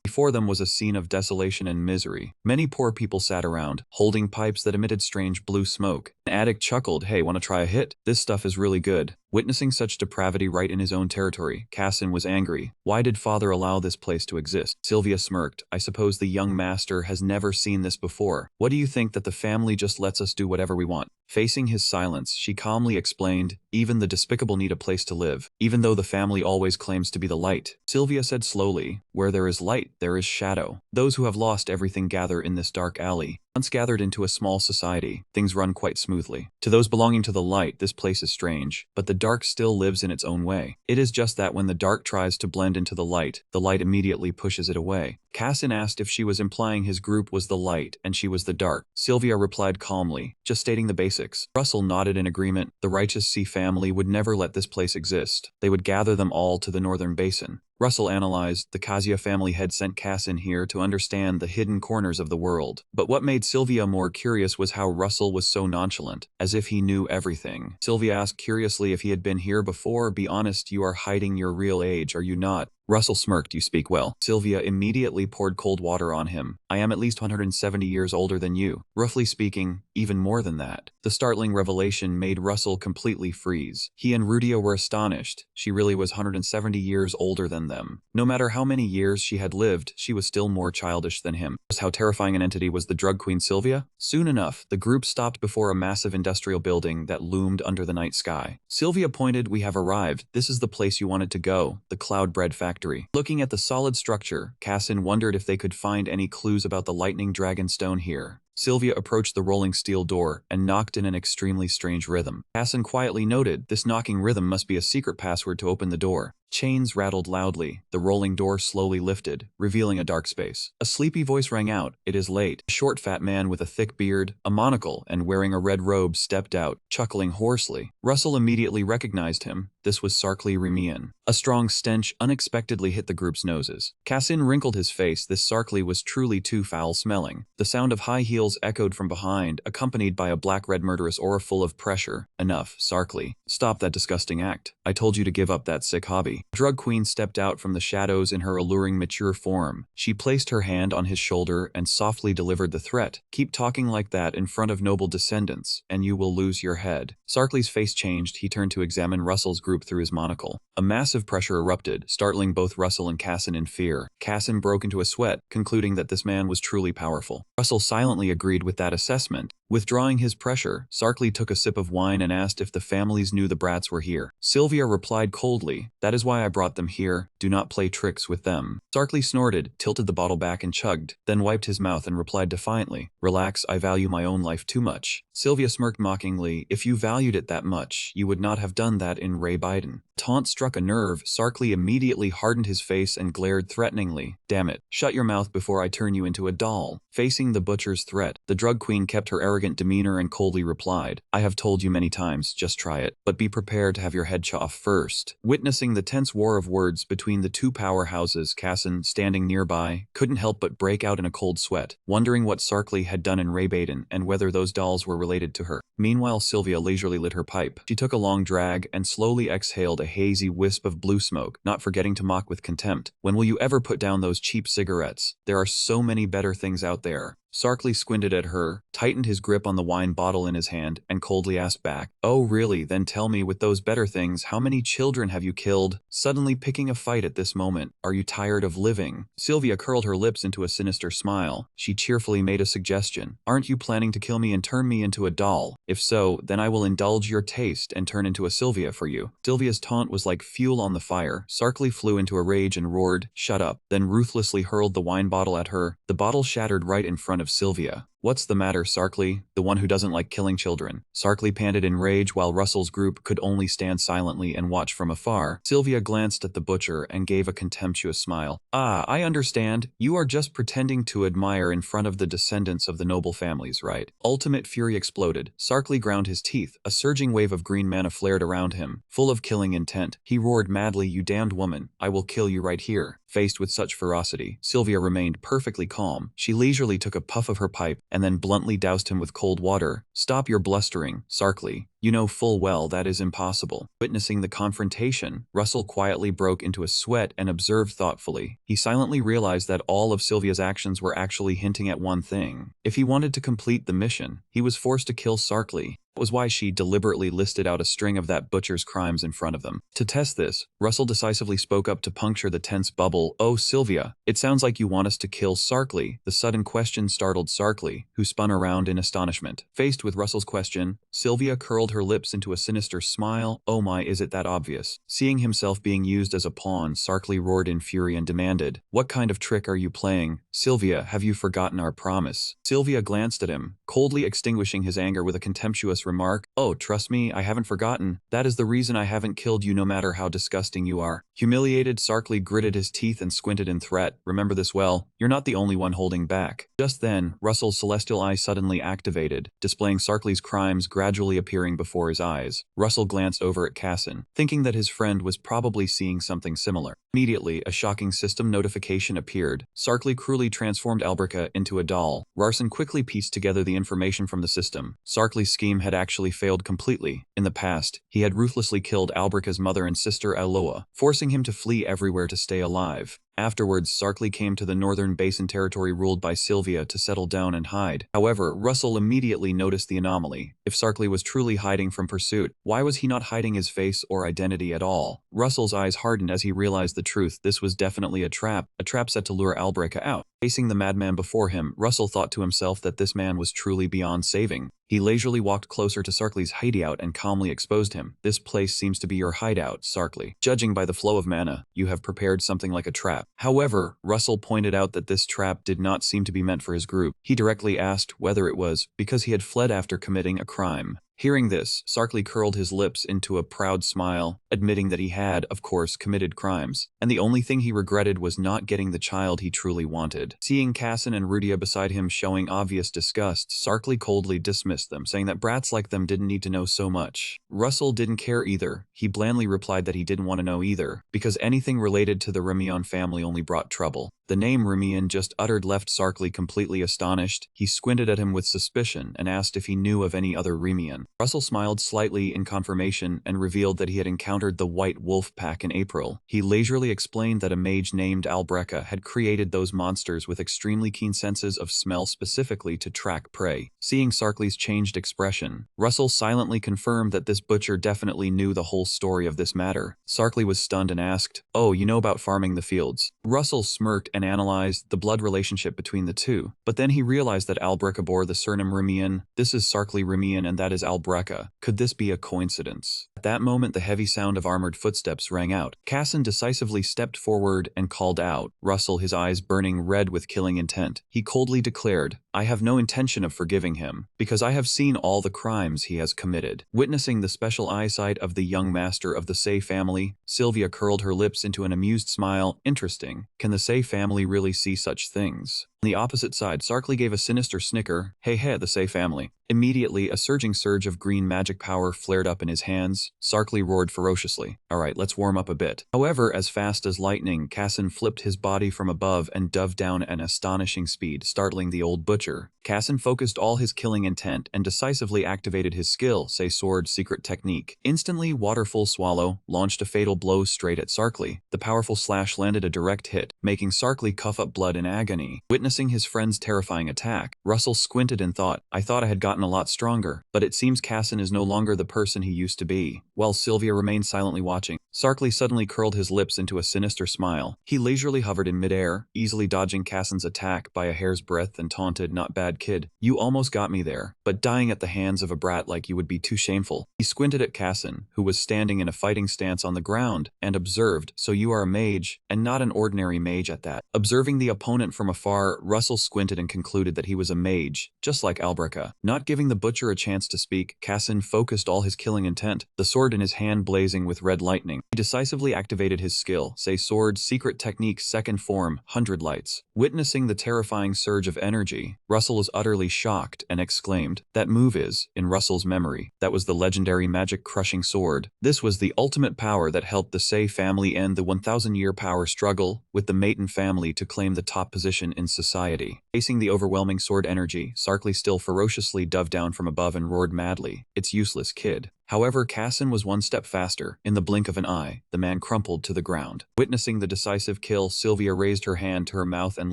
Before them was a scene of desolation and misery. Many poor people sat around, holding pipes that emitted strange blue smoke. An addict chuckled, "Hey, wanna try a hit? This stuff is really good." Witnessing such depravity right in his own territory, Cassin was angry. Why did father allow this place to exist? Sylvia smirked. "I suppose the young master has never seen this before. What do you think, that the family just lets us do whatever we want?" Facing his silence, she calmly explained, "Even the despicable need a place to live, even though the family always claims to be the light." Sylvia said slowly, "Where there is light, there is shadow. Those who have lost everything gather in this dark alley. Once gathered into a small society, things run quite smoothly. To those belonging to the light, this place is strange, but the dark still lives in its own way. It is just that when the dark tries to blend into the light immediately pushes it away." Cassin asked if she was implying his group was the light and she was the dark. Sylvia replied calmly, "Just stating the basics." Russell nodded in agreement. The Righteous Sea family would never let this place exist. They would gather them all to the Northern Basin. Russell analyzed, the Kazuya family had sent Cassin here to understand the hidden corners of the world. But what made Sylvia more curious was how Russell was so nonchalant, as if he knew everything. Sylvia asked curiously if he had been here before. "Be honest, you are hiding your real age, are you not?" Russell smirked. You speak well. Sylvia immediately poured cold water on him. I am at least 170 years older than you. Roughly speaking, even more than that. The startling revelation made Russell completely freeze. He and Rudia were astonished. She really was 170 years older than them. No matter how many years she had lived, she was still more childish than him. Just how terrifying an entity was the drug queen Sylvia? Soon enough, the group stopped before a massive industrial building that loomed under the night sky. Sylvia pointed. We have arrived. This is the place you wanted to go, the Cloud Bread Factory. Looking at the solid structure, Cassin wondered if they could find any clues about the lightning dragon stone here. Sylvia approached the rolling steel door and knocked in an extremely strange rhythm. Cassin quietly noted, this knocking rhythm must be a secret password to open the door. Chains rattled loudly. The rolling door slowly lifted, revealing a dark space. A sleepy voice rang out, it is late. A short fat man with a thick beard, a monocle, and wearing a red robe stepped out, chuckling hoarsely. Russell immediately recognized him. This was Sarkly Remian. A strong stench unexpectedly hit the group's noses. Cassin wrinkled his face. This Sarkly was truly too foul-smelling. The sound of high heels echoed from behind, accompanied by a black-red murderous aura full of pressure. Enough, Sarkly. Stop that disgusting act. I told you to give up that sick hobby. Drug Queen stepped out from the shadows in her alluring mature form. She placed her hand on his shoulder and softly delivered the threat. Keep talking like that in front of noble descendants, and you will lose your head. Sarkly's face changed. He turned to examine Russell's group through his monocle. A massive pressure erupted, startling both Russell and Cassin in fear. Cassin broke into a sweat, concluding that this man was truly powerful. Russell silently agreed with that assessment. Withdrawing his pressure, Sarkly took a sip of wine and asked if the families knew the brats were here. Sylvia replied coldly, that is why I brought them here. Do not play tricks with them. Sarkly snorted, tilted the bottle back and chugged, then wiped his mouth and replied defiantly, relax, I value my own life too much. Sylvia smirked mockingly, if you valued it that much, you would not have done that in Ray Biden. Taunt struck a nerve. Sarkly immediately hardened his face and glared threateningly. Damn it, shut your mouth before I turn you into a doll. Facing the butcher's threat, the drug queen kept her arrogant demeanor and coldly replied, I have told you many times, just try it, but be prepared to have your head chopped first. Witnessing the tense war of words between the two powerhouses, Cassin, standing nearby, couldn't help but break out in a cold sweat, wondering what Sarkly had done in Ray Biden and whether those dolls were related to her. Meanwhile, Sylvia leisurely lit her pipe. She took a long drag and slowly exhaled a hazy wisp of blue smoke, not forgetting to mock with contempt. When will you ever put down those cheap cigarettes? There are so many better things out there. Sarkly squinted at her, tightened his grip on the wine bottle in his hand, and coldly asked back, oh really, then tell me, with those better things, how many children have you killed? Suddenly picking a fight at this moment, are you tired of living? Sylvia curled her lips into a sinister smile. She cheerfully made a suggestion. Aren't you planning to kill me and turn me into a doll? If so, then I will indulge your taste and turn into a Sylvia for you. Sylvia's taunt was like fuel on the fire. Sarkly flew into a rage and roared, shut up, then ruthlessly hurled the wine bottle at her. The bottle shattered right in front of Sylvia. What's the matter, Sarkly? The one who doesn't like killing children. Sarkly panted in rage while Russell's group could only stand silently and watch from afar. Sylvia glanced at the butcher and gave a contemptuous smile. Ah, I understand. You are just pretending to admire in front of the descendants of the noble families, right? Ultimate fury exploded. Sarkly ground his teeth. A surging wave of green mana flared around him, full of killing intent. He roared madly, you damned woman. I will kill you right here. Faced with such ferocity, Sylvia remained perfectly calm. She leisurely took a puff of her pipe and then bluntly doused him with cold water. Stop your blustering, Sarkly. You know full well that is impossible. Witnessing the confrontation, Russell quietly broke into a sweat and observed thoughtfully. He silently realized that all of Sylvia's actions were actually hinting at one thing. If he wanted to complete the mission, he was forced to kill Sarkly. That was why she deliberately listed out a string of that butcher's crimes in front of them. To test this, Russell decisively spoke up to puncture the tense bubble. Oh, Sylvia, it sounds like you want us to kill Sarkly. The sudden question startled Sarkly, who spun around in astonishment. Faced with Russell's question, Sylvia curled her lips into a sinister smile. Oh my, is it that obvious? Seeing himself being used as a pawn, Sarkly roared in fury and demanded, what kind of trick are you playing? Sylvia, have you forgotten our promise? Sylvia glanced at him, coldly extinguishing his anger with a contemptuous remark. Oh, trust me, I haven't forgotten. That is the reason I haven't killed you no matter how disgusting you are. Humiliated, Sarkly gritted his teeth and squinted in threat. Remember this well, you're not the only one holding back. Just then, Russell's celestial eye suddenly activated, displaying Sarkly's crimes gradually appearing before his eyes. Russell glanced over at Casson, thinking that his friend was probably seeing something similar. Immediately, a shocking system notification appeared. Sarkly cruelly transformed Albrica into a doll. Rarson quickly pieced together the information from the system. Sarkly's scheme had actually failed completely. In the past, he had ruthlessly killed Albrica's mother and sister Aloa, forcing him to flee everywhere to stay alive. Afterwards, Sarkly came to the northern basin territory ruled by Sylvia to settle down and hide. However, Russell immediately noticed the anomaly. If Sarkly was truly hiding from pursuit, why was he not hiding his face or identity at all? Russell's eyes hardened as he realized the truth. This was definitely a trap set to lure Albrica out. Facing the madman before him, Russell thought to himself that this man was truly beyond saving. He leisurely walked closer to Sarkly's hideout and calmly exposed him. This place seems to be your hideout, Sarkly. Judging by the flow of mana, you have prepared something like a trap. However, Russell pointed out that this trap did not seem to be meant for his group. He directly asked whether it was because he had fled after committing a crime. Hearing this, Sarkly curled his lips into a proud smile, admitting that he had, of course, committed crimes, and the only thing he regretted was not getting the child he truly wanted. Seeing Casson and Rudia beside him showing obvious disgust, Sarkly coldly dismissed them, saying that brats like them didn't need to know so much. Russell didn't care either. He blandly replied that he didn't want to know either, because anything related to the Remion family only brought trouble. The name Remion just uttered left Sarkly completely astonished. He squinted at him with suspicion and asked if he knew of any other Remion. Russell smiled slightly in confirmation and revealed that he had encountered the White Wolf Pack in April. He leisurely explained that a mage named Albrica had created those monsters with extremely keen senses of smell specifically to track prey. Seeing Sarkly's changed expression, Russell silently confirmed that this butcher definitely knew the whole story of this matter. Sarkly was stunned and asked, "Oh, you know about farming the fields?" Russell smirked and analyzed the blood relationship between the two, but then he realized that Albrica bore the surname Remion. This is Sarkly Remion and that is Albrica. Could this be a coincidence? At that moment, the heavy sound of armored footsteps rang out. Casson decisively stepped forward and called out. Russell, his eyes burning red with killing intent. He coldly declared, "I have no intention of forgiving him, because I have seen all the crimes he has committed." Witnessing the special eyesight of the young master of the Say family, Sylvia curled her lips into an amused smile. Interesting. Can the Say family really see such things? On the opposite side, Sarkly gave a sinister snicker. Hey, the Say family. Immediately, a surge of green magic power flared up in his hands. Sarkly roared ferociously. Alright, let's warm up a bit. However, as fast as lightning, Casson flipped his body from above and dove down at an astonishing speed, startling the old butcher. Casson focused all his killing intent and decisively activated his skill, Say Sword secret technique. Instantly, Waterful Swallow launched a fatal blow straight at Sarkly. The powerful slash landed a direct hit, making Sarkly cough up blood in agony. Witnessing his friend's terrifying attack, Russell squinted and thought, I thought I had gotten a lot stronger, but it seems Casson is no longer the person he used to be. While Sylvia remained silently watching, Sarkly suddenly curled his lips into a sinister smile. He leisurely hovered in midair, easily dodging Casson's attack by a hair's breadth and taunted, "Not bad, kid. You almost got me there, but dying at the hands of a brat like you would be too shameful." He squinted at Casson, who was standing in a fighting stance on the ground, and observed, "So you are a mage, and not an ordinary mage at that." Observing the opponent from afar, Russell squinted and concluded that he was a mage, just like Albrica. Not giving the butcher a chance to speak, Casson focused all his killing intent, the sword in his hand blazing with red lightning. He decisively activated his skill, Say Sword secret technique second form, 100 lights. Witnessing the terrifying surge of energy, Russell was utterly shocked and exclaimed, "That move is, in Russell's memory, that was the legendary magic crushing sword." This was the ultimate power that helped the Say family end the 1,000-year power struggle with the Maton family to claim the top position in society. Facing the overwhelming sword energy, Sarkly still ferociously dove down from above and roared madly, "It's useless, kid." However, Casson was one step faster. In the blink of an eye, the man crumpled to the ground. Witnessing the decisive kill, Sylvia raised her hand to her mouth and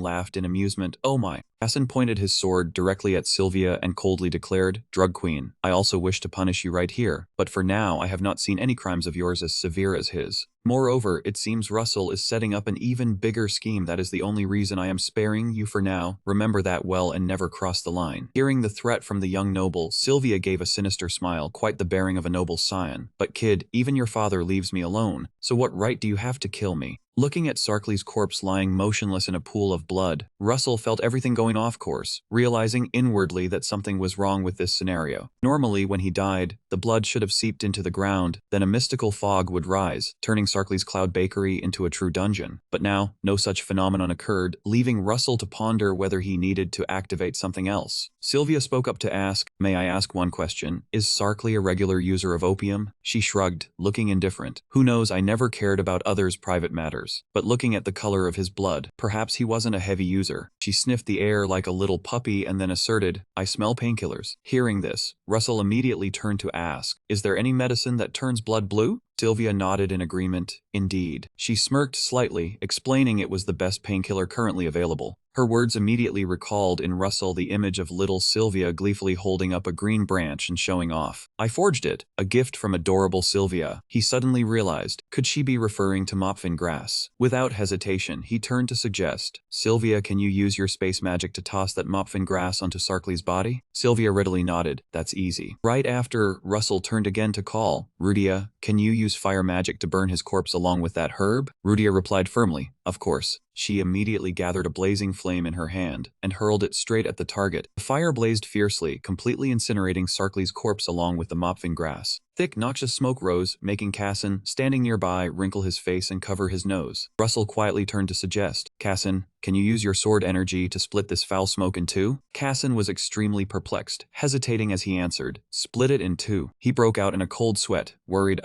laughed in amusement. "Oh my." Casson pointed his sword directly at Sylvia and coldly declared, "Drug Queen, I also wish to punish you right here, but for now I have not seen any crimes of yours as severe as his. Moreover, it seems Russell is setting up an even bigger scheme. That is the only reason I am sparing you for now. Remember that well and never cross the line." Hearing the threat from the young noble, Sylvia gave a sinister smile, quite the bearing of a noble scion. "But kid, even your father leaves me alone, so what right do you have to kill me?" Looking at Sarkly's corpse lying motionless in a pool of blood, Russell felt everything going off course, realizing inwardly that something was wrong with this scenario. Normally, when he died, the blood should have seeped into the ground, then a mystical fog would rise, turning Sarkly's Cloud Bakery into a true dungeon. But now, no such phenomenon occurred, leaving Russell to ponder whether he needed to activate something else. Sylvia spoke up to ask, "May I ask one question? Is Sarkly a regular user of opium?" She shrugged, looking indifferent. "Who knows, I never cared about others' private matters. But looking at the color of his blood, perhaps he wasn't a heavy user." She sniffed the air like a little puppy and then asserted, "I smell painkillers." Hearing this, Russell immediately turned to ask, "Is there any medicine that turns blood blue?" Sylvia nodded in agreement. Indeed. She smirked slightly, explaining it was the best painkiller currently available. Her words immediately recalled in Russell the image of little Sylvia gleefully holding up a green branch and showing off. "I forged it, a gift from adorable Sylvia." He suddenly realized, could she be referring to Mopfin grass? Without hesitation, he turned to suggest, "Sylvia, can you use your space magic to toss that Mopfin grass onto Sarkly's body?" Sylvia readily nodded. "That's easy." Right after, Russell turned again to call, "Rudia, can you use fire magic to burn his corpse along with that herb?" Rudia replied firmly, "Of course." She immediately gathered a blazing flame in her hand and hurled it straight at the target. The fire blazed fiercely, completely incinerating Sarkly's corpse along with the Mopfin grass. Thick, noxious smoke rose, making Casson, standing nearby, wrinkle his face and cover his nose. Russell quietly turned to suggest, "Casson, can you use your sword energy to split this foul smoke in two?" Casson was extremely perplexed, hesitating as he answered, "Split it in two." He broke out in a cold sweat, worried,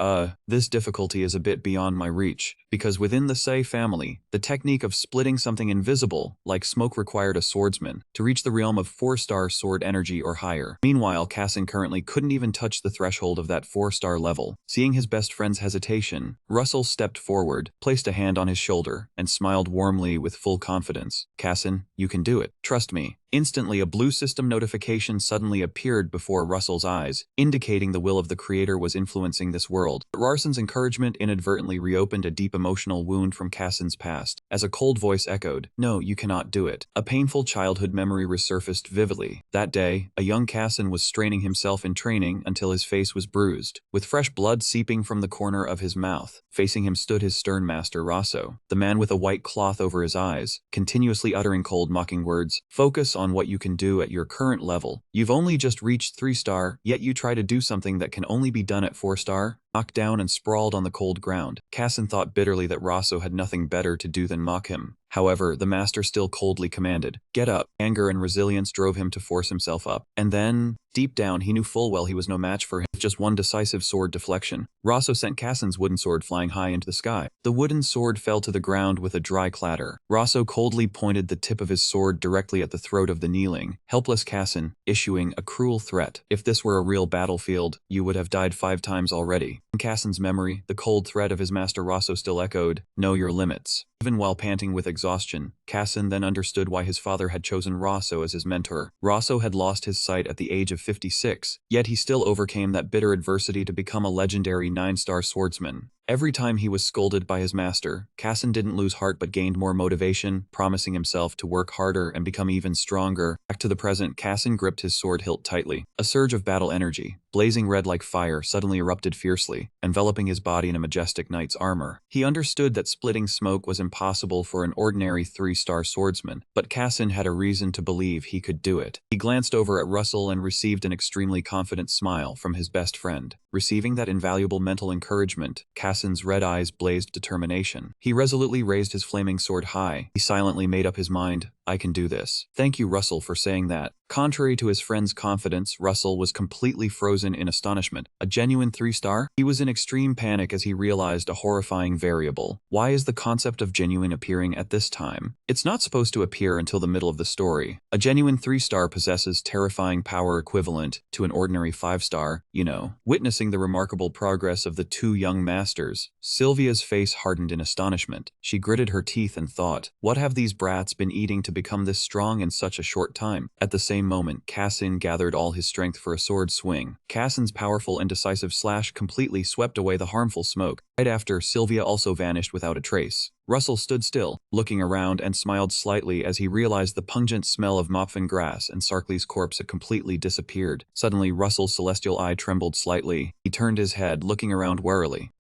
this difficulty is a bit beyond my reach, because within the Sei family, the technique of splitting something invisible, like smoke, required a swordsman to reach the realm of 4-star sword energy or higher. Meanwhile, Casson currently couldn't even touch the threshold of that 4-star level. Seeing his best friend's hesitation, Russell stepped forward, placed a hand on his shoulder, and smiled warmly with full confidence. "Casson, you can do it. Trust me." Instantly, a blue system notification suddenly appeared before Russell's eyes, indicating the will of the creator was influencing this world. But Rarson's encouragement inadvertently reopened a deep emotional wound from Casson's past, as a cold voice echoed, "No, you cannot do it." A painful childhood memory resurfaced vividly. That day, a young Casson was straining himself in training until his face was bruised, with fresh blood seeping from the corner of his mouth. Facing him stood his stern master Rosso, the man with a white cloth over his eyes, continuously uttering cold mocking words. "Focus on what you can do at your current level. You've only just reached 3-star, yet you try to do something that can only be done at 4-star? Knocked down and sprawled on the cold ground, Casson thought bitterly that Rosso had nothing better to do than mock him. However, the master still coldly commanded, "Get up." Anger and resilience drove him to force himself up. And then, deep down, he knew full well he was no match for him with just one decisive sword deflection. Rosso sent Casson's wooden sword flying high into the sky. The wooden sword fell to the ground with a dry clatter. Rosso coldly pointed the tip of his sword directly at the throat of the kneeling, helpless Casson, issuing a cruel threat. "If this were a real battlefield, you would have died 5 times already." In Casson's memory, the cold threat of his master Rosso still echoed, "Know your limits." Even while panting with exhaustion, Casson then understood why his father had chosen Rosso as his mentor. Rosso had lost his sight at the age of 56, yet he still overcame that bitter adversity to become a legendary 9-star swordsman. Every time he was scolded by his master, Casson didn't lose heart but gained more motivation, promising himself to work harder and become even stronger. Back to the present, Casson gripped his sword hilt tightly. A surge of battle energy, blazing red like fire, suddenly erupted fiercely, enveloping his body in a majestic knight's armor. He understood that splitting smoke was impossible for an ordinary 3-star swordsman, but Casson had a reason to believe he could do it. He glanced over at Russell and received an extremely confident smile from his best friend. Receiving that invaluable mental encouragement, Casson's red eyes blazed determination. He resolutely raised his flaming sword high. He silently made up his mind, "I can do this." "Thank you, Russell, for saying that." Contrary to his friend's confidence, Russell was completely frozen in astonishment. A genuine 3-star? He was in extreme panic as he realized a horrifying variable. Why is the concept of genuine appearing at this time? It's not supposed to appear until the middle of the story. A genuine 3-star possesses terrifying power equivalent to an ordinary 5-star, you know. Witnessing the remarkable progress of the two young masters, Sylvia's face hardened in astonishment. She gritted her teeth and thought, what have these brats been eating to become this strong in such a short time? At the same moment, Casson gathered all his strength for a sword swing. Casson's powerful and decisive slash completely swept away the harmful smoke. Right after, Sylvia also vanished without a trace. Russell stood still, looking around and smiled slightly as he realized the pungent smell of Mopfin grass and Sarkly's corpse had completely disappeared. Suddenly, Russell's celestial eye trembled slightly. He turned his head, looking around warily.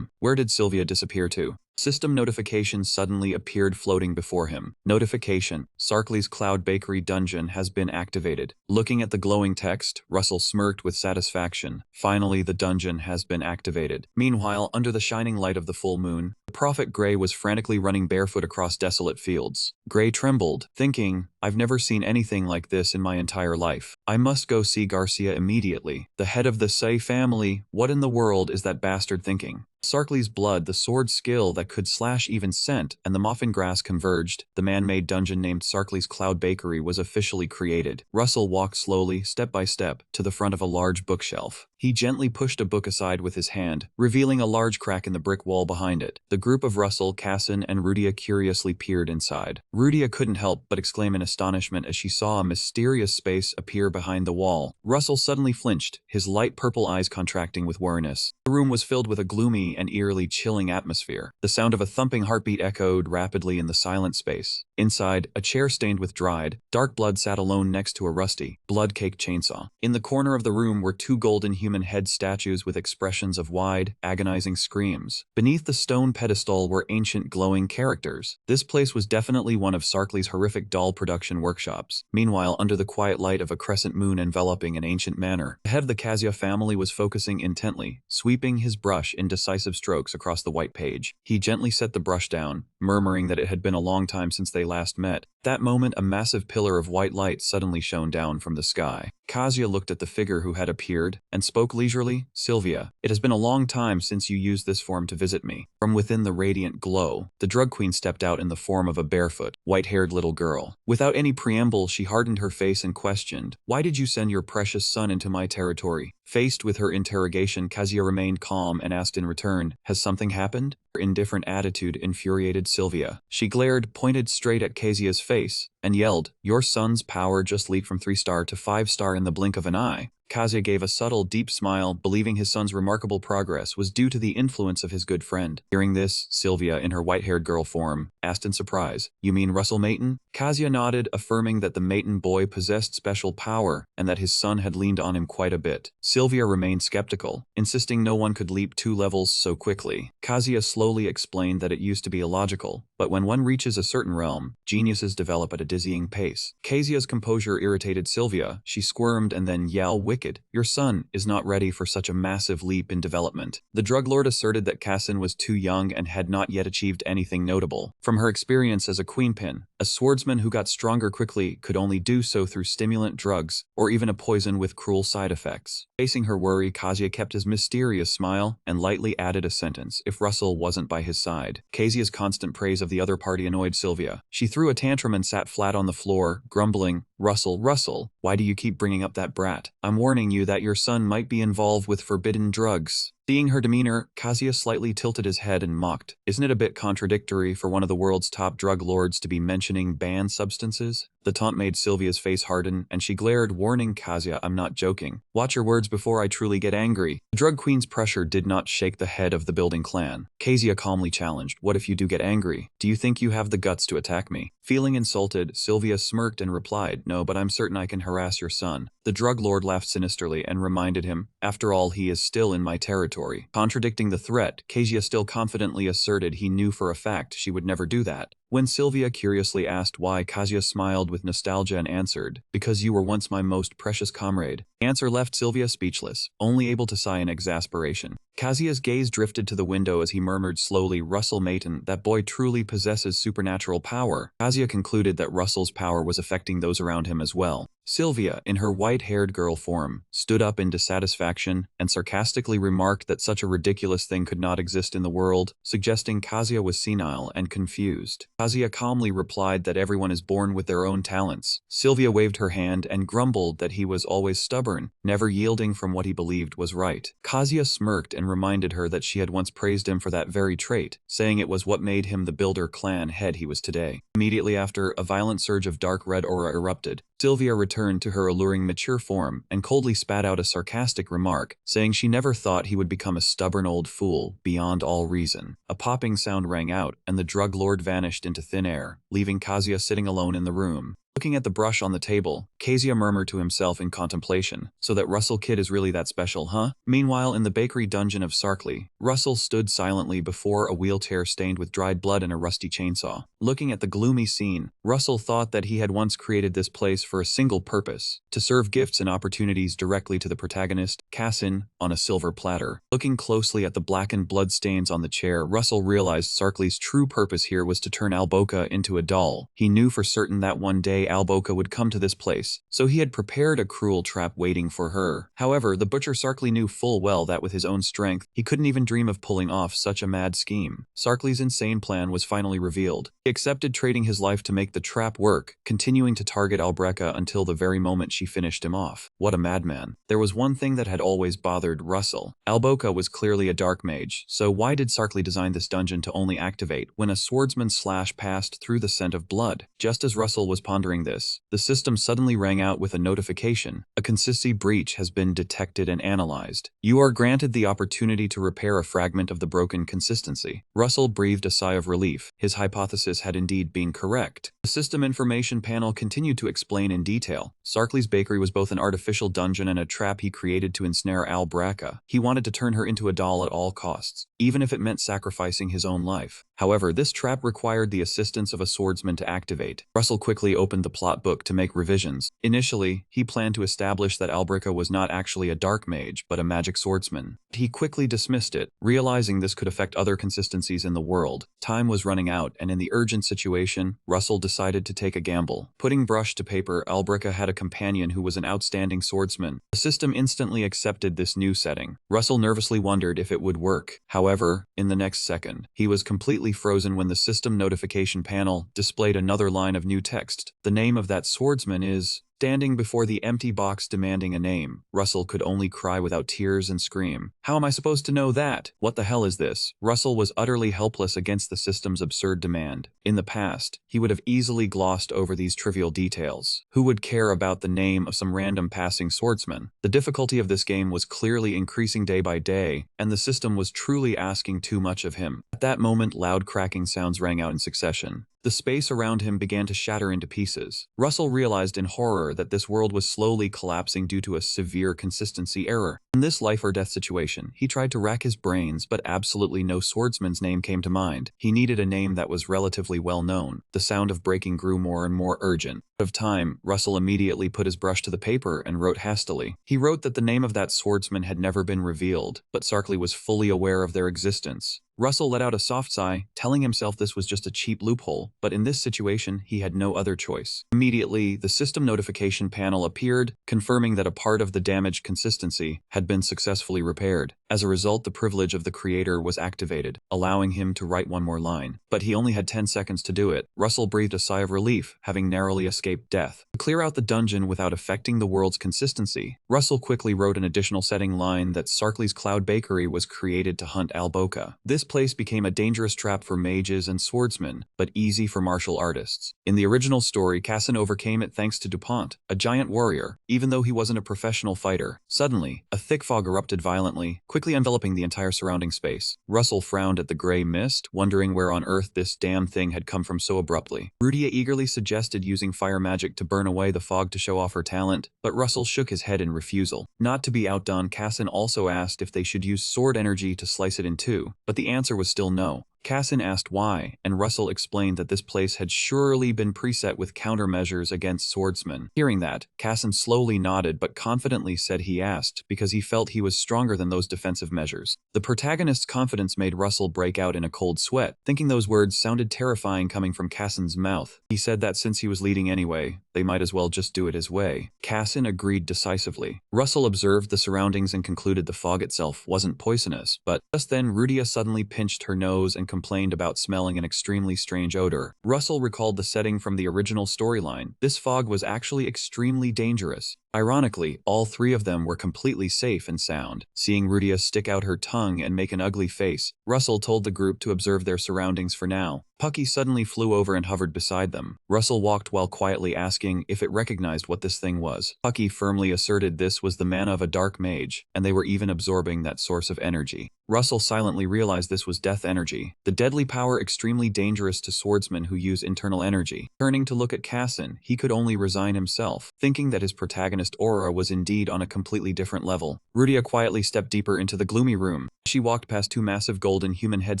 Where did Sylvia disappear to? System notification suddenly appeared floating before him. Notification: Sarkley's Cloud Bakery dungeon has been activated. Looking at the glowing text, Russell smirked with satisfaction. Finally, the dungeon has been activated. Meanwhile, under the shining light of the full moon, the prophet Gray was frantically running barefoot across desolate fields. Gray trembled, thinking, "I've never seen anything like this in my entire life. I must go see Garcia immediately. The head of the Say family, what in the world is that bastard thinking?" Sarkley's blood, the sword skill that could slash even scent, and the muffin grass converged. The man-made dungeon named Sarkley's Cloud Bakery was officially created. Russell walked slowly, step by step, to the front of a large bookshelf. He gently pushed a book aside with his hand, revealing a large crack in the brick wall behind it. The group of Russell, Casson, and Rudia curiously peered inside. Rudia couldn't help but exclaim in astonishment as she saw a mysterious space appear behind the wall. Russell suddenly flinched, his light purple eyes contracting with wariness. The room was filled with a gloomy and eerily chilling atmosphere. The sound of a thumping heartbeat echoed rapidly in the silent space. Inside, a chair stained with dried, dark blood sat alone next to a rusty, blood-caked chainsaw. In the corner of the room were two golden human head statues with expressions of wide, agonizing screams. Beneath the stone pedestal were ancient glowing characters. This place was definitely one of Sarkley's horrific doll production workshops. Meanwhile, under the quiet light of a crescent moon enveloping an ancient manor, the head of the Kazuya family was focusing intently, sweeping his brush in decisive strokes across the white page. He gently set the brush down, murmuring that it had been a long time since they last met. That moment, a massive pillar of white light suddenly shone down from the sky. Kazuya looked at the figure who had appeared, and spoke leisurely. "Sylvia, it has been a long time since you used this form to visit me." From within the radiant glow, the drug queen stepped out in the form of a barefoot, white-haired little girl. Without any preamble, she hardened her face and questioned, "Why did you send your precious son into my territory?" Faced with her interrogation, Kazuya remained calm and asked in return, "Has something happened?" Her indifferent attitude infuriated Sylvia. She glared, pointed straight at Kazuya's face, and yelled, "Your son's power just leaped from 3-star to 5-star in the blink of an eye." Kazuya gave a subtle, deep smile, believing his son's remarkable progress was due to the influence of his good friend. Hearing this, Sylvia, in her white-haired girl form, asked in surprise, "You mean Russell Mayton?" Kazuya nodded, affirming that the Mayton boy possessed special power, and that his son had leaned on him quite a bit. Sylvia remained skeptical, insisting no one could leap 2 levels so quickly. Kazuya slowly explained that it used to be illogical, but when one reaches a certain realm, geniuses develop at a dizzying pace. Kazuya's composure irritated Sylvia. She squirmed and then yelled, "Wicked, your son is not ready for such a massive leap in development." The drug lord asserted that Casson was too young and had not yet achieved anything notable. From her experience as a queenpin, a swordsman who got stronger quickly could only do so through stimulant drugs, or even a poison with cruel side effects. Facing her worry, Kazuya kept his mysterious smile and lightly added a sentence, "If Russell wasn't by his side." Kazuya's constant praise of the other party annoyed Sylvia. She threw a tantrum and sat flat on the floor, grumbling, Russell, why do you keep bringing up that brat? I'm warning you that your son might be involved with forbidden drugs." Seeing her demeanor, Kazuya slightly tilted his head and mocked, "Isn't it a bit contradictory for one of the world's top drug lords to be mentioning banned substances?" The taunt made Sylvia's face harden, and she glared, warning Kazuya, "I'm not joking. Watch your words before I truly get angry." The drug queen's pressure did not shake the head of the building clan. Kazuya calmly challenged, "What if you do get angry? Do you think you have the guts to attack me?" Feeling insulted, Sylvia smirked and replied, "No, but I'm certain I can harass your son." The drug lord laughed sinisterly and reminded him, "After all, he is still in my territory." Contradicting the threat, Kazuya still confidently asserted he knew for a fact she would never do that. When Sylvia curiously asked why, Kazuya smiled with nostalgia and answered, "Because you were once my most precious comrade." The answer left Sylvia speechless, only able to sigh in exasperation. Kazuya's gaze drifted to the window as he murmured slowly, "Russell Mayton, that boy truly possesses supernatural power." Kazuya concluded that Russell's power was affecting those around him as well. Sylvia, in her white-haired girl form, stood up in dissatisfaction and sarcastically remarked that such a ridiculous thing could not exist in the world, suggesting Kazuya was senile and confused. Kazuya calmly replied that everyone is born with their own talents. Sylvia waved her hand and grumbled that he was always stubborn, never yielding from what he believed was right. Kazuya smirked and reminded her that she had once praised him for that very trait, saying it was what made him the Builder clan head he was today. Immediately after, a violent surge of dark red aura erupted. Sylvia returned to her alluring mature form and coldly spat out a sarcastic remark, saying she never thought he would become a stubborn old fool beyond all reason. A popping sound rang out, and the drug lord vanished into thin air, leaving Kazuya sitting alone in the room. Looking at the brush on the table, Kezia murmured to himself in contemplation, "So that Russell kid is really that special, huh?" Meanwhile, in the bakery dungeon of Sarkley, Russell stood silently before a wheelchair stained with dried blood and a rusty chainsaw. Looking at the gloomy scene, Russell thought that he had once created this place for a single purpose: to serve gifts and opportunities directly to the protagonist, Cassin, on a silver platter. Looking closely at the blackened bloodstains on the chair, Russell realized Sarkley's true purpose here was to turn Alboka into a doll. He knew for certain that one day Alboka would come to this place, so he had prepared a cruel trap waiting for her. However, the butcher Sarkley knew full well that with his own strength, he couldn't even dream of pulling off such a mad scheme. Sarkley's insane plan was finally revealed. He accepted trading his life to make the trap work, continuing to target Albreka until the very moment she finished him off. What a madman. There was one thing that had always bothered Russell. Alboka was clearly a dark mage, so why did Sarkley design this dungeon to only activate when a swordsman's slash passed through the scent of blood? Just as Russell was pondering this, the system suddenly rang out with a notification. A consistency breach has been detected and analyzed. You are granted the opportunity to repair a fragment of the broken consistency. Russell breathed a sigh of relief. His hypothesis had indeed been correct. The system information panel continued to explain in detail. Sarkley's bakery was both an artificial dungeon and a trap he created to ensnare Albreka. He wanted to turn her into a doll at all costs, even if it meant sacrificing his own life. However, this trap required the assistance of a swordsman to activate. Russell quickly opened the plot book to make revisions. Initially, he planned to establish that Albreka was not actually a dark mage, but a magic swordsman. He quickly dismissed it, realizing this could affect other consistencies in the world. Time was running out, and in the urgent situation, Russell decided to take a gamble. Putting brush to paper, Albreka had a companion who was an outstanding swordsman. The system instantly accepted this new setting. Russell nervously wondered if it would work. However, in the next second, he was completely frozen when the system notification panel displayed another line of new text. The name of that swordsman is... Standing before the empty box demanding a name, Russell could only cry without tears and scream. How am I supposed to know that? What the hell is this? Russell was utterly helpless against the system's absurd demand. In the past, he would have easily glossed over these trivial details. Who would care about the name of some random passing swordsman? The difficulty of this game was clearly increasing day by day, and the system was truly asking too much of him. At that moment, loud cracking sounds rang out in succession. The space around him began to shatter into pieces. Russell realized in horror that this world was slowly collapsing due to a severe consistency error. In this life-or-death situation, he tried to rack his brains, but absolutely no swordsman's name came to mind. He needed a name that was relatively well-known. The sound of breaking grew more and more urgent. Out of time, Russell immediately put his brush to the paper and wrote hastily. He wrote that the name of that swordsman had never been revealed, but Sarkley was fully aware of their existence. Russell let out a soft sigh, telling himself this was just a cheap loophole, but in this situation, he had no other choice. Immediately, the system notification panel appeared, confirming that a part of the damaged consistency had been successfully repaired. As a result, the privilege of the creator was activated, allowing him to write one more line. But he only had 10 seconds to do it. Russell breathed a sigh of relief, having narrowly escaped death. To clear out the dungeon without affecting the world's consistency, Russell quickly wrote an additional setting line that Sarkley's Cloud Bakery was created to hunt Alboka. This place became a dangerous trap for mages and swordsmen, but easy for martial artists. In the original story, Cassin overcame it thanks to DuPont, a giant warrior, even though he wasn't a professional fighter. Suddenly, a thick fog erupted violently, quickly enveloping the entire surrounding space. Russell frowned at the gray mist, wondering where on earth this damn thing had come from so abruptly. Rudia eagerly suggested using fire magic to burn away the fog to show off her talent, but Russell shook his head in refusal. Not to be outdone, Cassin also asked if they should use sword energy to slice it in two, but the answer was still no. Cassin asked why, and Russell explained that this place had surely been preset with countermeasures against swordsmen. Hearing that, Cassin slowly nodded but confidently said he asked because he felt he was stronger than those defensive measures. The protagonist's confidence made Russell break out in a cold sweat, thinking those words sounded terrifying coming from Cassin's mouth. He said that since he was leading anyway, they might as well just do it his way. Cassin agreed decisively. Russell observed the surroundings and concluded the fog itself wasn't poisonous, but just then Rudia suddenly pinched her nose and complained about smelling an extremely strange odor. Russell recalled the setting from the original storyline. This fog was actually extremely dangerous. Ironically, all three of them were completely safe and sound. Seeing Rudia stick out her tongue and make an ugly face, Russell told the group to observe their surroundings for now. Pucky suddenly flew over and hovered beside them. Russell walked while quietly asking if it recognized what this thing was. Pucky firmly asserted this was the mana of a dark mage, and they were even absorbing that source of energy. Russell silently realized this was death energy, the deadly power extremely dangerous to swordsmen who use internal energy. Turning to look at Cassin, he could only resign himself, thinking that his protagonist aura was indeed on a completely different level. Rudia quietly stepped deeper into the gloomy room. She walked past two massive golden human head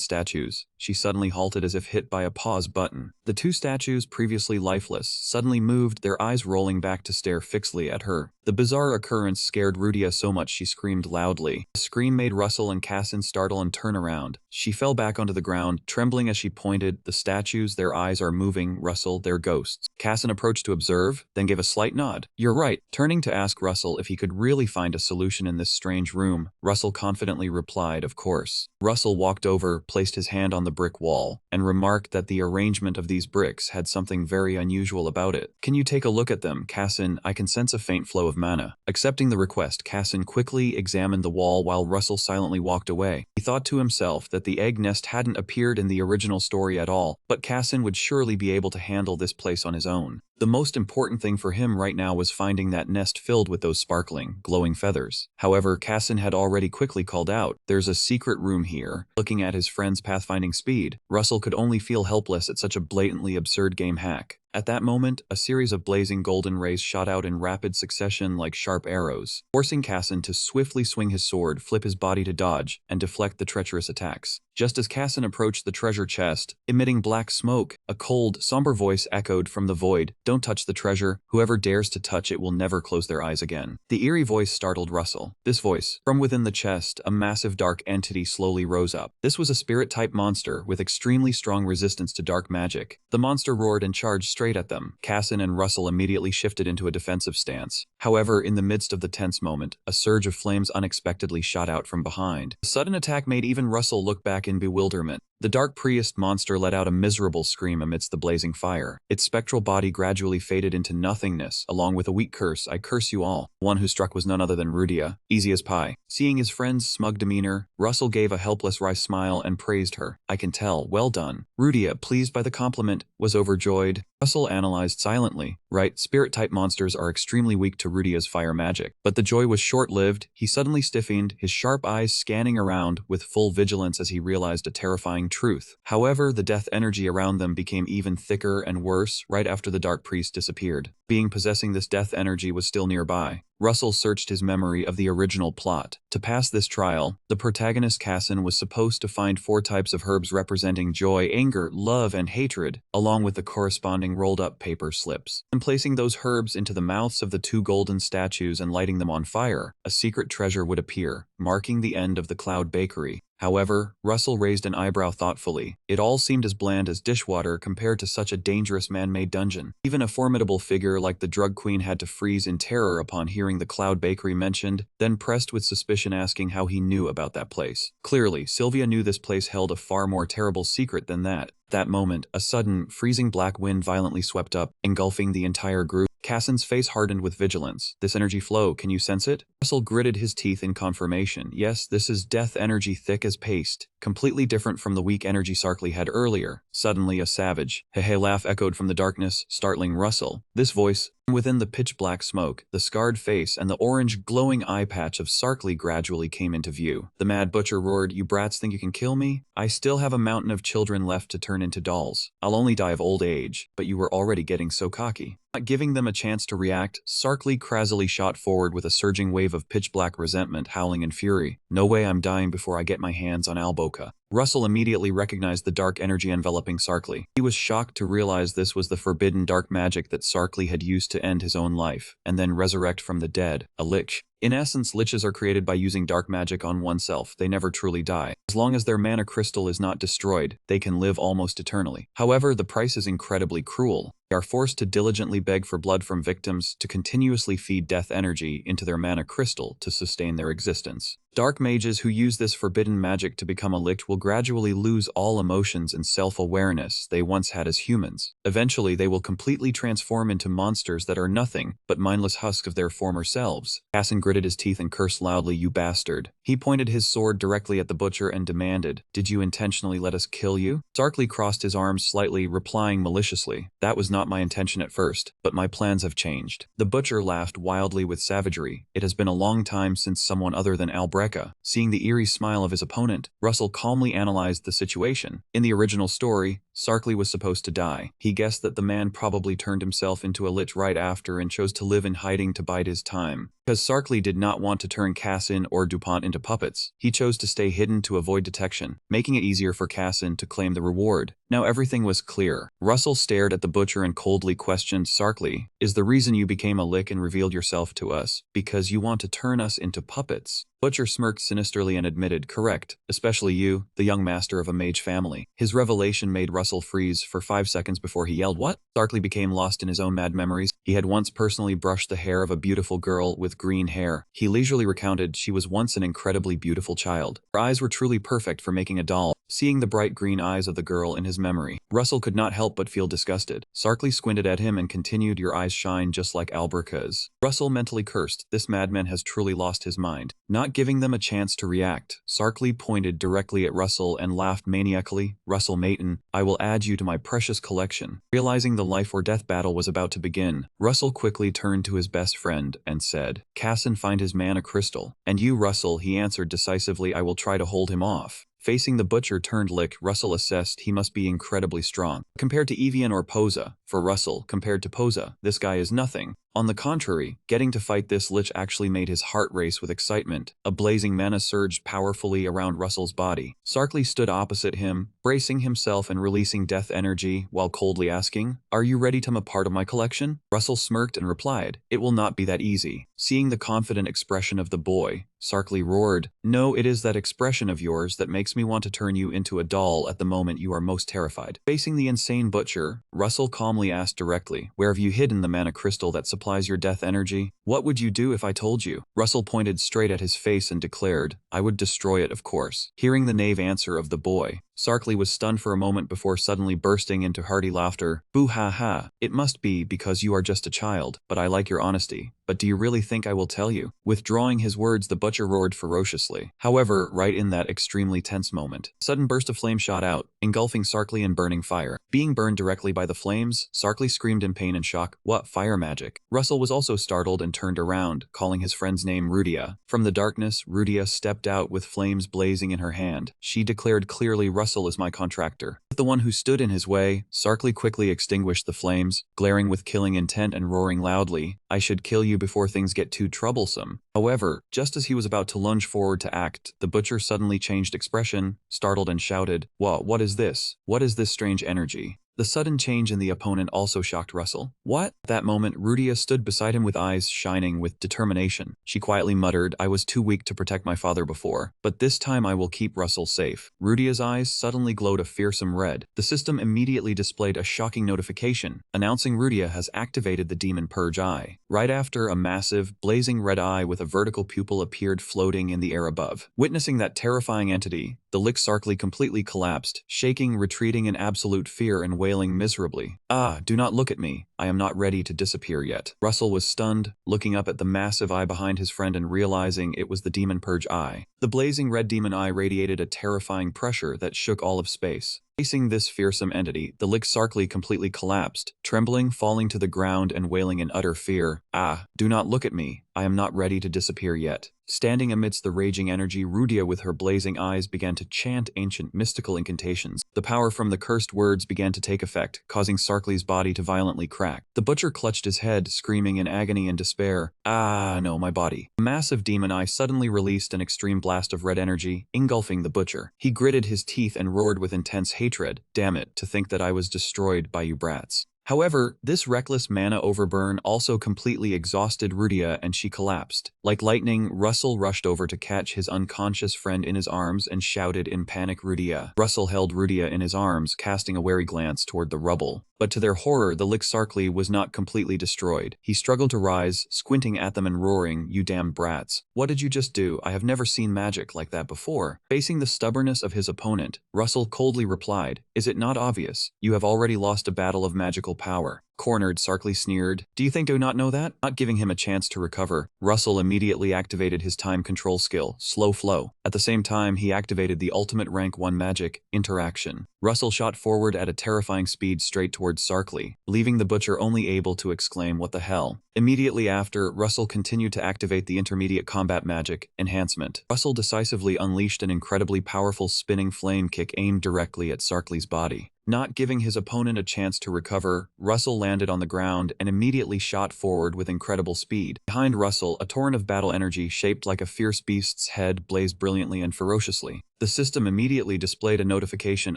statues. She suddenly halted as if hit by a pause button. The two statues, previously lifeless, suddenly moved, their eyes rolling back to stare fixedly at her. The bizarre occurrence scared Rudia so much she screamed loudly. The scream made Russell and Cassin startle and turn around. She fell back onto the ground, trembling as she pointed. The statues, their eyes are moving. Russell, they're ghosts. Cassin approached to observe, then gave a slight nod. You're right. Turning to ask Russell if he could really find a solution in this strange room, Russell confidently replied, of course. Russell walked over, placed his hand on the brick wall, and remarked that the arrangement of these bricks had something very unusual about it. Can you take a look at them, Cassin? I can sense a faint flow of mana. Accepting the request, Cassin quickly examined the wall while Russell silently walked away. He thought to himself that the egg nest hadn't appeared in the original story at all, but Cassin would surely be able to handle this place on his own. The most important thing for him right now was finding that nest filled with those sparkling, glowing feathers. However, Cassin had already quickly called out, there's a secret room here. Looking at his friend's pathfinding speed, Russell could only feel helpless at such a blatantly absurd game hack. At that moment, a series of blazing golden rays shot out in rapid succession like sharp arrows, forcing Cassin to swiftly swing his sword, flip his body to dodge, and deflect the treacherous attacks. Just as Cassin approached the treasure chest, emitting black smoke, a cold, somber voice echoed from the void, don't touch the treasure, whoever dares to touch it will never close their eyes again. The eerie voice startled Russell. This voice, from within the chest, a massive dark entity slowly rose up. This was a spirit-type monster with extremely strong resistance to dark magic. The monster roared and charged straight at them. Cassin and Russell immediately shifted into a defensive stance. However, in the midst of the tense moment, a surge of flames unexpectedly shot out from behind. The sudden attack made even Russell look back in bewilderment. The dark priest monster let out a miserable scream amidst the blazing fire. Its spectral body gradually faded into nothingness, along with a weak curse, I curse you all. One who struck was none other than Rudia, easy as pie. Seeing his friend's smug demeanor, Russell gave a helpless wry smile and praised her. I can tell, well done. Rudia, pleased by the compliment, was overjoyed. Russell analyzed silently. Right, spirit-type monsters are extremely weak to Rudia's fire magic. But the joy was short-lived. He suddenly stiffened, his sharp eyes scanning around with full vigilance as he realized a terrifying truth. However, the death energy around them became even thicker and worse right after the dark priest disappeared. Being possessing this death energy was still nearby. Russell searched his memory of the original plot. To pass this trial, the protagonist Cassin was supposed to find 4 types of herbs representing joy, anger, love, and hatred, along with the corresponding rolled-up paper slips. And placing those herbs into the mouths of the 2 golden statues and lighting them on fire, a secret treasure would appear, marking the end of the Cloud Bakery. However, Russell raised an eyebrow thoughtfully. It all seemed as bland as dishwater compared to such a dangerous man-made dungeon. Even a formidable figure like the drug queen had to freeze in terror upon hearing the Cloud Bakery mentioned, then pressed with suspicion asking how he knew about that place. Clearly, Sylvia knew this place held a far more terrible secret than that. At that moment, a sudden, freezing black wind violently swept up, engulfing the entire group. Cassin's face hardened with vigilance. This energy flow, can you sense it? Russell gritted his teeth in confirmation. Yes, this is death energy thick as paste, completely different from the weak energy Sarkly had earlier. Suddenly a savage, hey laugh echoed from the darkness, startling Russell. This voice, within the pitch-black smoke, the scarred face and the orange glowing eye patch of Sarkly gradually came into view. The Mad Butcher roared, you brats think you can kill me? I still have a mountain of children left to turn into dolls. I'll only die of old age, but you were already getting so cocky. Not giving them a chance to react, Sarkly crazily shot forward with a surging wave of pitch-black resentment, howling in fury. No way I'm dying before I get my hands on Alboka. Russell immediately recognized the dark energy enveloping Sarkly. He was shocked to realize this was the forbidden dark magic that Sarkly had used to end his own life, and then resurrect from the dead, a lich. In essence, liches are created by using dark magic on oneself. They never truly die. As long as their mana crystal is not destroyed, they can live almost eternally. However, the price is incredibly cruel. They are forced to diligently beg for blood from victims to continuously feed death energy into their mana crystal to sustain their existence. Dark mages who use this forbidden magic to become a lich will gradually lose all emotions and self-awareness they once had as humans. Eventually, they will completely transform into monsters that are nothing but mindless husks of their former selves. Cassin gritted his teeth and cursed loudly, "You bastard." He pointed his sword directly at the butcher and demanded, "Did you intentionally let us kill you?" Sarkly crossed his arms slightly, replying maliciously, "That was not my intention at first, but my plans have changed." The butcher laughed wildly with savagery. It has been a long time since someone other than Albreca. Seeing the eerie smile of his opponent, Russell calmly analyzed the situation. In the original story, Sarkly was supposed to die. He guessed that the man probably turned himself into a lich right after and chose to live in hiding to bide his time. Because Sarkly did not want to turn Cassin or DuPont into puppets, he chose to stay hidden to avoid detection, making it easier for Cassin to claim the reward. Now everything was clear. Russell stared at the butcher and coldly questioned Sarkly, "Is the reason you became a lich and revealed yourself to us because you want to turn us into puppets?" Butcher smirked sinisterly and admitted, "Correct, especially you, the young master of a mage family." His revelation made Russell freeze for 5 seconds before he yelled, "What?" Sarkly became lost in his own mad memories. He had once personally brushed the hair of a beautiful girl with green hair. He leisurely recounted she was once an incredibly beautiful child. Her eyes were truly perfect for making a doll. Seeing the bright green eyes of the girl in his memory, Russell could not help but feel disgusted. Sarkly squinted at him and continued, "Your eyes shine just like Albreca's." Russell mentally cursed, "This madman has truly lost his mind." Not giving them a chance to react, Sarkly pointed directly at Russell and laughed maniacally, "Russell Mayton, I will add you to my precious collection." Realizing the life or death battle was about to begin, Russell quickly turned to his best friend and said, "Cassin, find his man a crystal." "And you, Russell," he answered decisively, "I will try to hold him off." Facing the butcher-turned-lich, Russell assessed he must be incredibly strong. Compared to Evian or Posa, for Russell, compared to Posa, this guy is nothing. On the contrary, getting to fight this lich actually made his heart race with excitement. A blazing mana surged powerfully around Russell's body. Sarkly stood opposite him, bracing himself and releasing death energy, while coldly asking, "Are you ready to be a part of my collection?" Russell smirked and replied, "It will not be that easy." Seeing the confident expression of the boy, Sarkly roared, "No, it is that expression of yours that makes me want to turn you into a doll at the moment you are most terrified." Facing the insane butcher, Russell calmly asked directly, "Where have you hidden the mana crystal that supplies your death energy? What would you do if I told you?" Russell pointed straight at his face and declared, "I would destroy it, of course." Hearing the naive answer of the boy, Sarkly was stunned for a moment before suddenly bursting into hearty laughter. "Boo ha ha, it must be because you are just a child, but I like your honesty. But do you really think I will tell you?" Withdrawing his words, the butcher roared ferociously. However, right in that extremely tense moment, a sudden burst of flame shot out, engulfing Sarkly in burning fire. Being burned directly by the flames, Sarkly screamed in pain and shock, "What fire magic?" Russell was also startled and turned around, calling his friend's name Rudia. From the darkness, Rudia stepped out with flames blazing in her hand. She declared clearly, "Russell is my contractor." With the one who stood in his way, Sarkly quickly extinguished the flames, glaring with killing intent and roaring loudly, "I should kill you before things get too troublesome." However, just as he was about to lunge forward to act, the butcher suddenly changed expression, startled and shouted, What is this? What is this strange energy?" The sudden change in the opponent also shocked Russell. "What?" At that moment, Rudia stood beside him with eyes shining with determination. She quietly muttered, "I was too weak to protect my father before, but this time I will keep Russell safe." Rudia's eyes suddenly glowed a fearsome red. The system immediately displayed a shocking notification, announcing Rudia has activated the Demon Purge Eye. Right after, a massive, blazing red eye with a vertical pupil appeared floating in the air above. Witnessing that terrifying entity, the lich Sarkly completely collapsed, shaking, retreating in absolute fear and wailing miserably. "Ah, do not look at me. I am not ready to disappear yet." Russell was stunned, looking up at the massive eye behind his friend and realizing it was the Demon Purge Eye. The blazing red demon eye radiated a terrifying pressure that shook all of space. Facing this fearsome entity, the lich Sarkly completely collapsed, trembling, falling to the ground and wailing in utter fear. "Ah, do not look at me. I am not ready to disappear yet." Standing amidst the raging energy, Rudia with her blazing eyes began to chant ancient mystical incantations. The power from the cursed words began to take effect, causing Sarkly's body to violently crack. The butcher clutched his head, screaming in agony and despair, "Ah, no, my body." A massive demon eye suddenly released an extreme blast of red energy, engulfing the butcher. He gritted his teeth and roared with intense hatred, "Damn it, to think that I was destroyed by you brats." However, this reckless mana overburn also completely exhausted Rudia and she collapsed. Like lightning, Russell rushed over to catch his unconscious friend in his arms and shouted in panic, "Rudia." Russell held Rudia in his arms, casting a wary glance toward the rubble. But to their horror, the lich Sarkly was not completely destroyed. He struggled to rise, squinting at them and roaring, "You damned brats. What did you just do? I have never seen magic like that before." Facing the stubbornness of his opponent, Russell coldly replied, "Is it not obvious? You have already lost a battle of magical power. Cornered, Sarkly sneered. Do you think I do not know that? Not giving him a chance to recover, Russell immediately activated his time control skill, Slow Flow. At the same time, he activated the ultimate rank 1 magic, Interaction. Russell shot forward at a terrifying speed straight towards Sarkly, leaving the butcher only able to exclaim, "What the hell?" Immediately after, Russell continued to activate the intermediate combat magic, Enhancement. Russell decisively unleashed an incredibly powerful spinning flame kick aimed directly at Sarkly's body. Not giving his opponent a chance to recover, Russell landed on the ground and immediately shot forward with incredible speed. Behind Russell, a torrent of battle energy shaped like a fierce beast's head blazed brilliantly and ferociously. The system immediately displayed a notification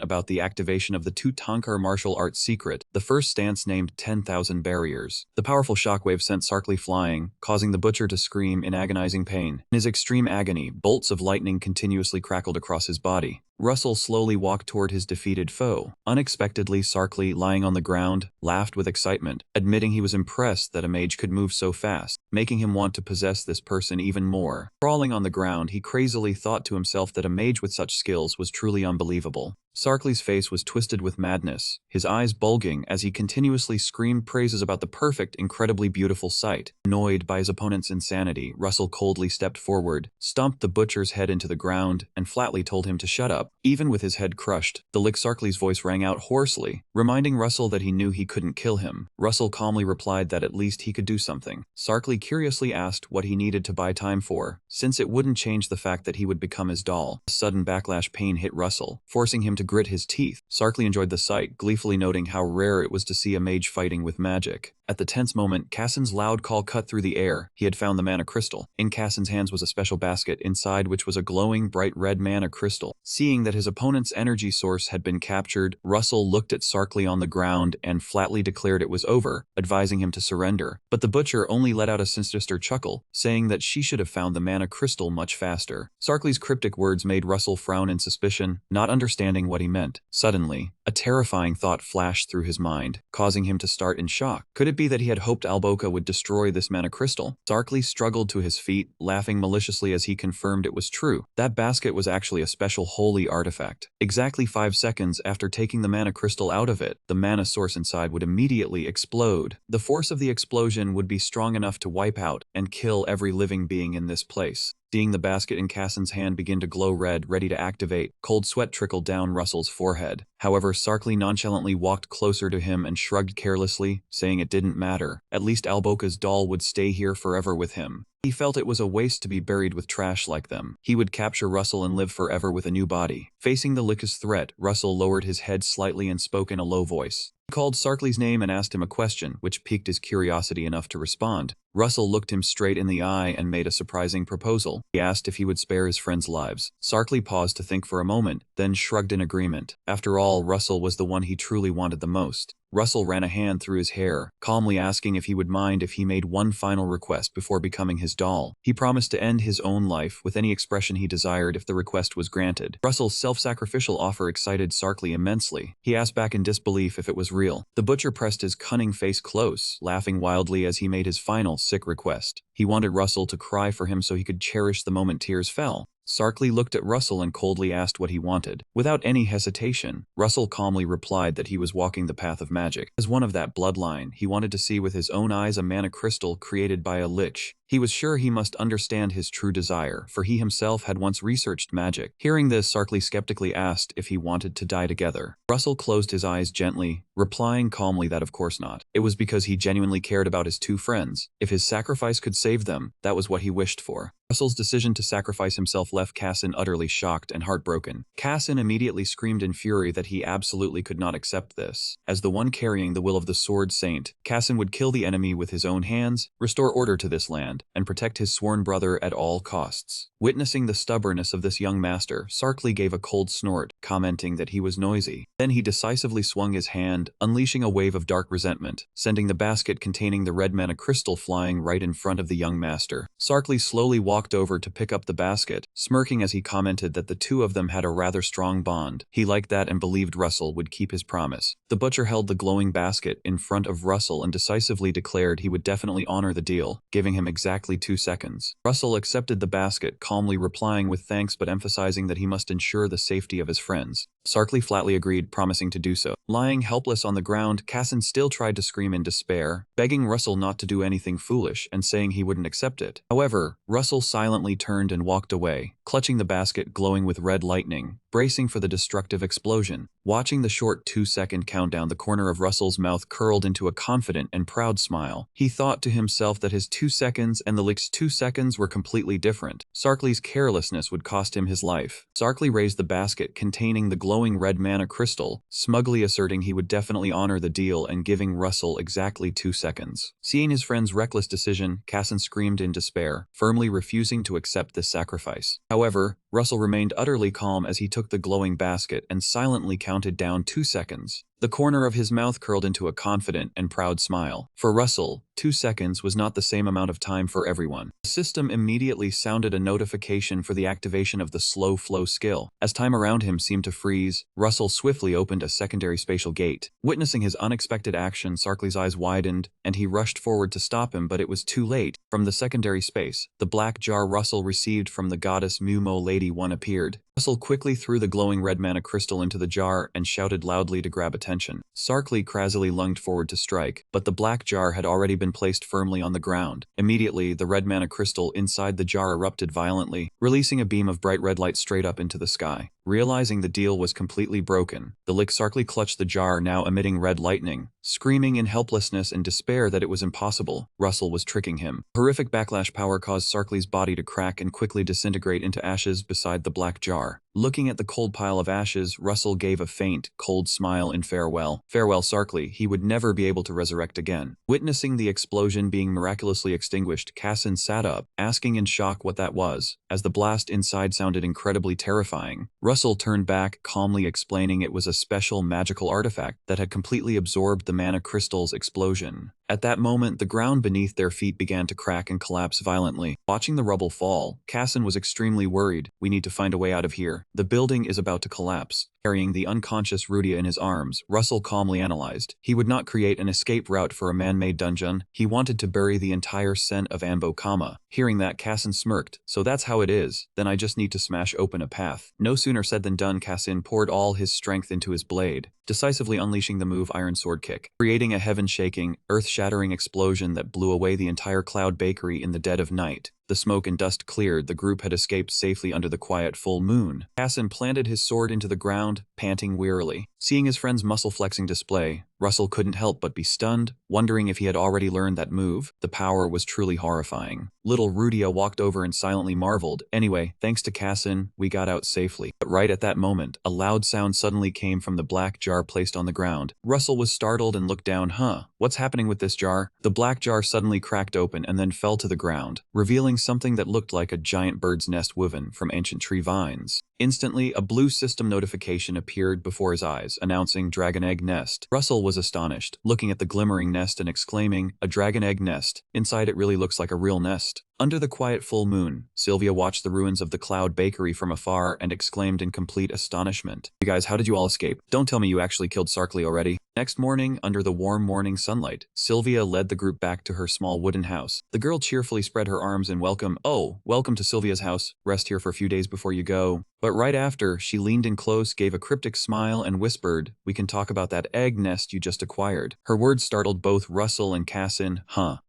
about the activation of the Tankar martial arts secret, the first stance named 10,000 Barriers. The powerful shockwave sent Sarkly flying, causing the butcher to scream in agonizing pain. In his extreme agony, bolts of lightning continuously crackled across his body. Russell slowly walked toward his defeated foe. Unexpectedly, Sarkly, lying on the ground, laughed with excitement, admitting he was impressed that a mage could move so fast, making him want to possess this person even more. Crawling on the ground, he crazily thought to himself that a mage with such skills was truly unbelievable. Sarkly's face was twisted with madness, his eyes bulging as he continuously screamed praises about the perfect, incredibly beautiful sight. Annoyed by his opponent's insanity, Russell coldly stepped forward, stomped the butcher's head into the ground, and flatly told him to shut up. Even with his head crushed, the lick Sarkly's voice rang out hoarsely, reminding Russell that he knew he couldn't kill him. Russell calmly replied that at least he could do something. Sarkly curiously asked what he needed to buy time for, since it wouldn't change the fact that he would become his doll. A sudden backlash pain hit Russell, forcing him to grit his teeth. Sarkly enjoyed the sight, gleefully noting how rare it was to see a mage fighting with magic. At the tense moment, Cassin's loud call cut through the air. He had found the mana crystal. In Cassin's hands was a special basket, inside which was a glowing, bright red mana crystal. Seeing that his opponent's energy source had been captured, Russell looked at Sarkly on the ground and flatly declared it was over, advising him to surrender. But the butcher only let out a sinister chuckle, saying that she should have found the mana crystal much faster. Sarkly's cryptic words made Russell frown in suspicion, not understanding what he meant. Suddenly, a terrifying thought flashed through his mind, causing him to start in shock. Could it be that he had hoped Alboka would destroy this mana crystal? Sarkly struggled to his feet, laughing maliciously as he confirmed it was true. That basket was actually a special holy artifact. Exactly 5 seconds after taking the mana crystal out of it, the mana source inside would immediately explode. The force of the explosion would be strong enough to wipe out and kill every living being in this place. Seeing the basket in Cassin's hand begin to glow red, ready to activate, cold sweat trickled down Russell's forehead. However, Sarkly nonchalantly walked closer to him and shrugged carelessly, saying it didn't matter. At least Alboka's doll would stay here forever with him. He felt it was a waste to be buried with trash like them. He would capture Russell and live forever with a new body. Facing the Licka's threat, Russell lowered his head slightly and spoke in a low voice. He called Sarkly's name and asked him a question, which piqued his curiosity enough to respond. Russell looked him straight in the eye and made a surprising proposal. He asked if he would spare his friends' lives. Sarkly paused to think for a moment, then shrugged in agreement. After all, Russell was the one he truly wanted the most. Russell ran a hand through his hair, calmly asking if he would mind if he made one final request before becoming his doll. He promised to end his own life with any expression he desired if the request was granted. Russell's self-sacrificial offer excited Sarkly immensely. He asked back in disbelief if it was real. The butcher pressed his cunning face close, laughing wildly as he made his final sick request. He wanted Russell to cry for him so he could cherish the moment tears fell. Sarkly looked at Russell and coldly asked what he wanted. Without any hesitation, Russell calmly replied that he was walking the path of magic. As one of that bloodline, he wanted to see with his own eyes a mana crystal created by a lich. He was sure he must understand his true desire, for he himself had once researched magic. Hearing this, Sarkly skeptically asked if he wanted to die together. Russell closed his eyes gently, replying calmly that of course not. It was because he genuinely cared about his two friends. If his sacrifice could save them, that was what he wished for. Russell's decision to sacrifice himself left Cassin utterly shocked and heartbroken. Cassin immediately screamed in fury that he absolutely could not accept this. As the one carrying the will of the Sword Saint, Cassin would kill the enemy with his own hands, restore order to this land, and protect his sworn brother at all costs. Witnessing the stubbornness of this young master, Sarkly gave a cold snort, commenting that he was noisy. Then he decisively swung his hand, unleashing a wave of dark resentment, sending the basket containing the red mana crystal flying right in front of the young master. Sarkly slowly walked over to pick up the basket, smirking as he commented that the two of them had a rather strong bond. He liked that and believed Russell would keep his promise. The butcher held the glowing basket in front of Russell and decisively declared he would definitely honor the deal, giving him exactly 2 seconds. Russell accepted the basket, calmly replying with thanks but emphasizing that he must ensure the safety of his friends. Sarkly flatly agreed, promising to do so. Lying helpless on the ground, Casson still tried to scream in despair, begging Russell not to do anything foolish and saying he wouldn't accept it. However, Russell silently turned and walked away, clutching the basket glowing with red lightning, bracing for the destructive explosion. Watching the short 2-second countdown, the corner of Russell's mouth curled into a confident and proud smile. He thought to himself that his 2 seconds and the lick's 2 seconds were completely different. Sarkly's carelessness would cost him his life. Sarkly raised the basket containing the glowing red mana crystal, smugly asserting he would definitely honor the deal and giving Russell exactly 2 seconds. Seeing his friend's reckless decision, Casson screamed in despair, firmly refusing to accept this sacrifice. However, Russell remained utterly calm as he took the glowing basket and silently counted down 2 seconds. The corner of his mouth curled into a confident and proud smile. For Russell, 2 seconds was not the same amount of time for everyone. The system immediately sounded a notification for the activation of the slow flow skill. As time around him seemed to freeze, Russell swiftly opened a secondary spatial gate. Witnessing his unexpected action, Sarkly's eyes widened, and he rushed forward to stop him, but it was too late. From the secondary space, the black jar Russell received from the goddess Mumo Lady One appeared. Russell quickly threw the glowing red mana crystal into the jar and shouted loudly to grab attention. Sarkly crazily lunged forward to strike, but the black jar had already been placed firmly on the ground. Immediately, the red mana crystal inside the jar erupted violently, releasing a beam of bright red light straight up into the sky. Realizing the deal was completely broken, the lick Sarkly clutched the jar, now emitting red lightning. Screaming in helplessness and despair that it was impossible, Russell was tricking him. Horrific backlash power caused Sarkly's body to crack and quickly disintegrate into ashes beside the black jar. Looking at the cold pile of ashes, Russell gave a faint, cold smile in farewell. Farewell, Sarkly. He would never be able to resurrect again. Witnessing the explosion being miraculously extinguished, Casson sat up, asking in shock what that was. As the blast inside sounded incredibly terrifying, Russell turned back, calmly explaining it was a special magical artifact that had completely absorbed the mana crystal's explosion. At that moment, the ground beneath their feet began to crack and collapse violently. Watching the rubble fall, Casson was extremely worried. We need to find a way out of here. The building is about to collapse. Carrying the unconscious Rudia in his arms, Russell calmly analyzed. He would not create an escape route for a man-made dungeon. He wanted to bury the entire scent of Ambo Kama. Hearing that, Casson smirked. So that's how it is. Then I just need to smash open a path. No sooner said than done. Casson poured all his strength into his blade, decisively unleashing the move Iron Sword Kick, creating a heaven-shaking, earth-shattering explosion that blew away the entire Cloud Bakery in the dead of night. The smoke and dust cleared. The group had escaped safely under the quiet full moon. Casson planted his sword into the ground, panting wearily. Seeing his friend's muscle-flexing display, Russell couldn't help but be stunned, wondering if he had already learned that move. The power was truly horrifying. Little Rudia walked over and silently marveled. Anyway, thanks to Casson, we got out safely. But right at that moment, a loud sound suddenly came from the black jar placed on the ground. Russell was startled and looked down. What's happening with this jar? The black jar suddenly cracked open and then fell to the ground, revealing something that looked like a giant bird's nest woven from ancient tree vines. Instantly, a blue system notification appeared before his eyes, announcing Dragon Egg Nest. Russell was astonished, looking at the glimmering nest and exclaiming, "A dragon egg nest. Inside it really looks like a real nest." Under the quiet full moon, Sylvia watched the ruins of the Cloud Bakery from afar and exclaimed in complete astonishment, "You guys, how did you all escape? Don't tell me you actually killed Sarkly already." Next morning, under the warm morning sunlight, Sylvia led the group back to her small wooden house. The girl cheerfully spread her arms in welcome. "Oh, welcome to Sylvia's house. Rest here for a few days before you go." But right after, she leaned in close, gave a cryptic smile, and whispered, "We can talk about that egg nest you just acquired." Her words startled both Russell and Casson.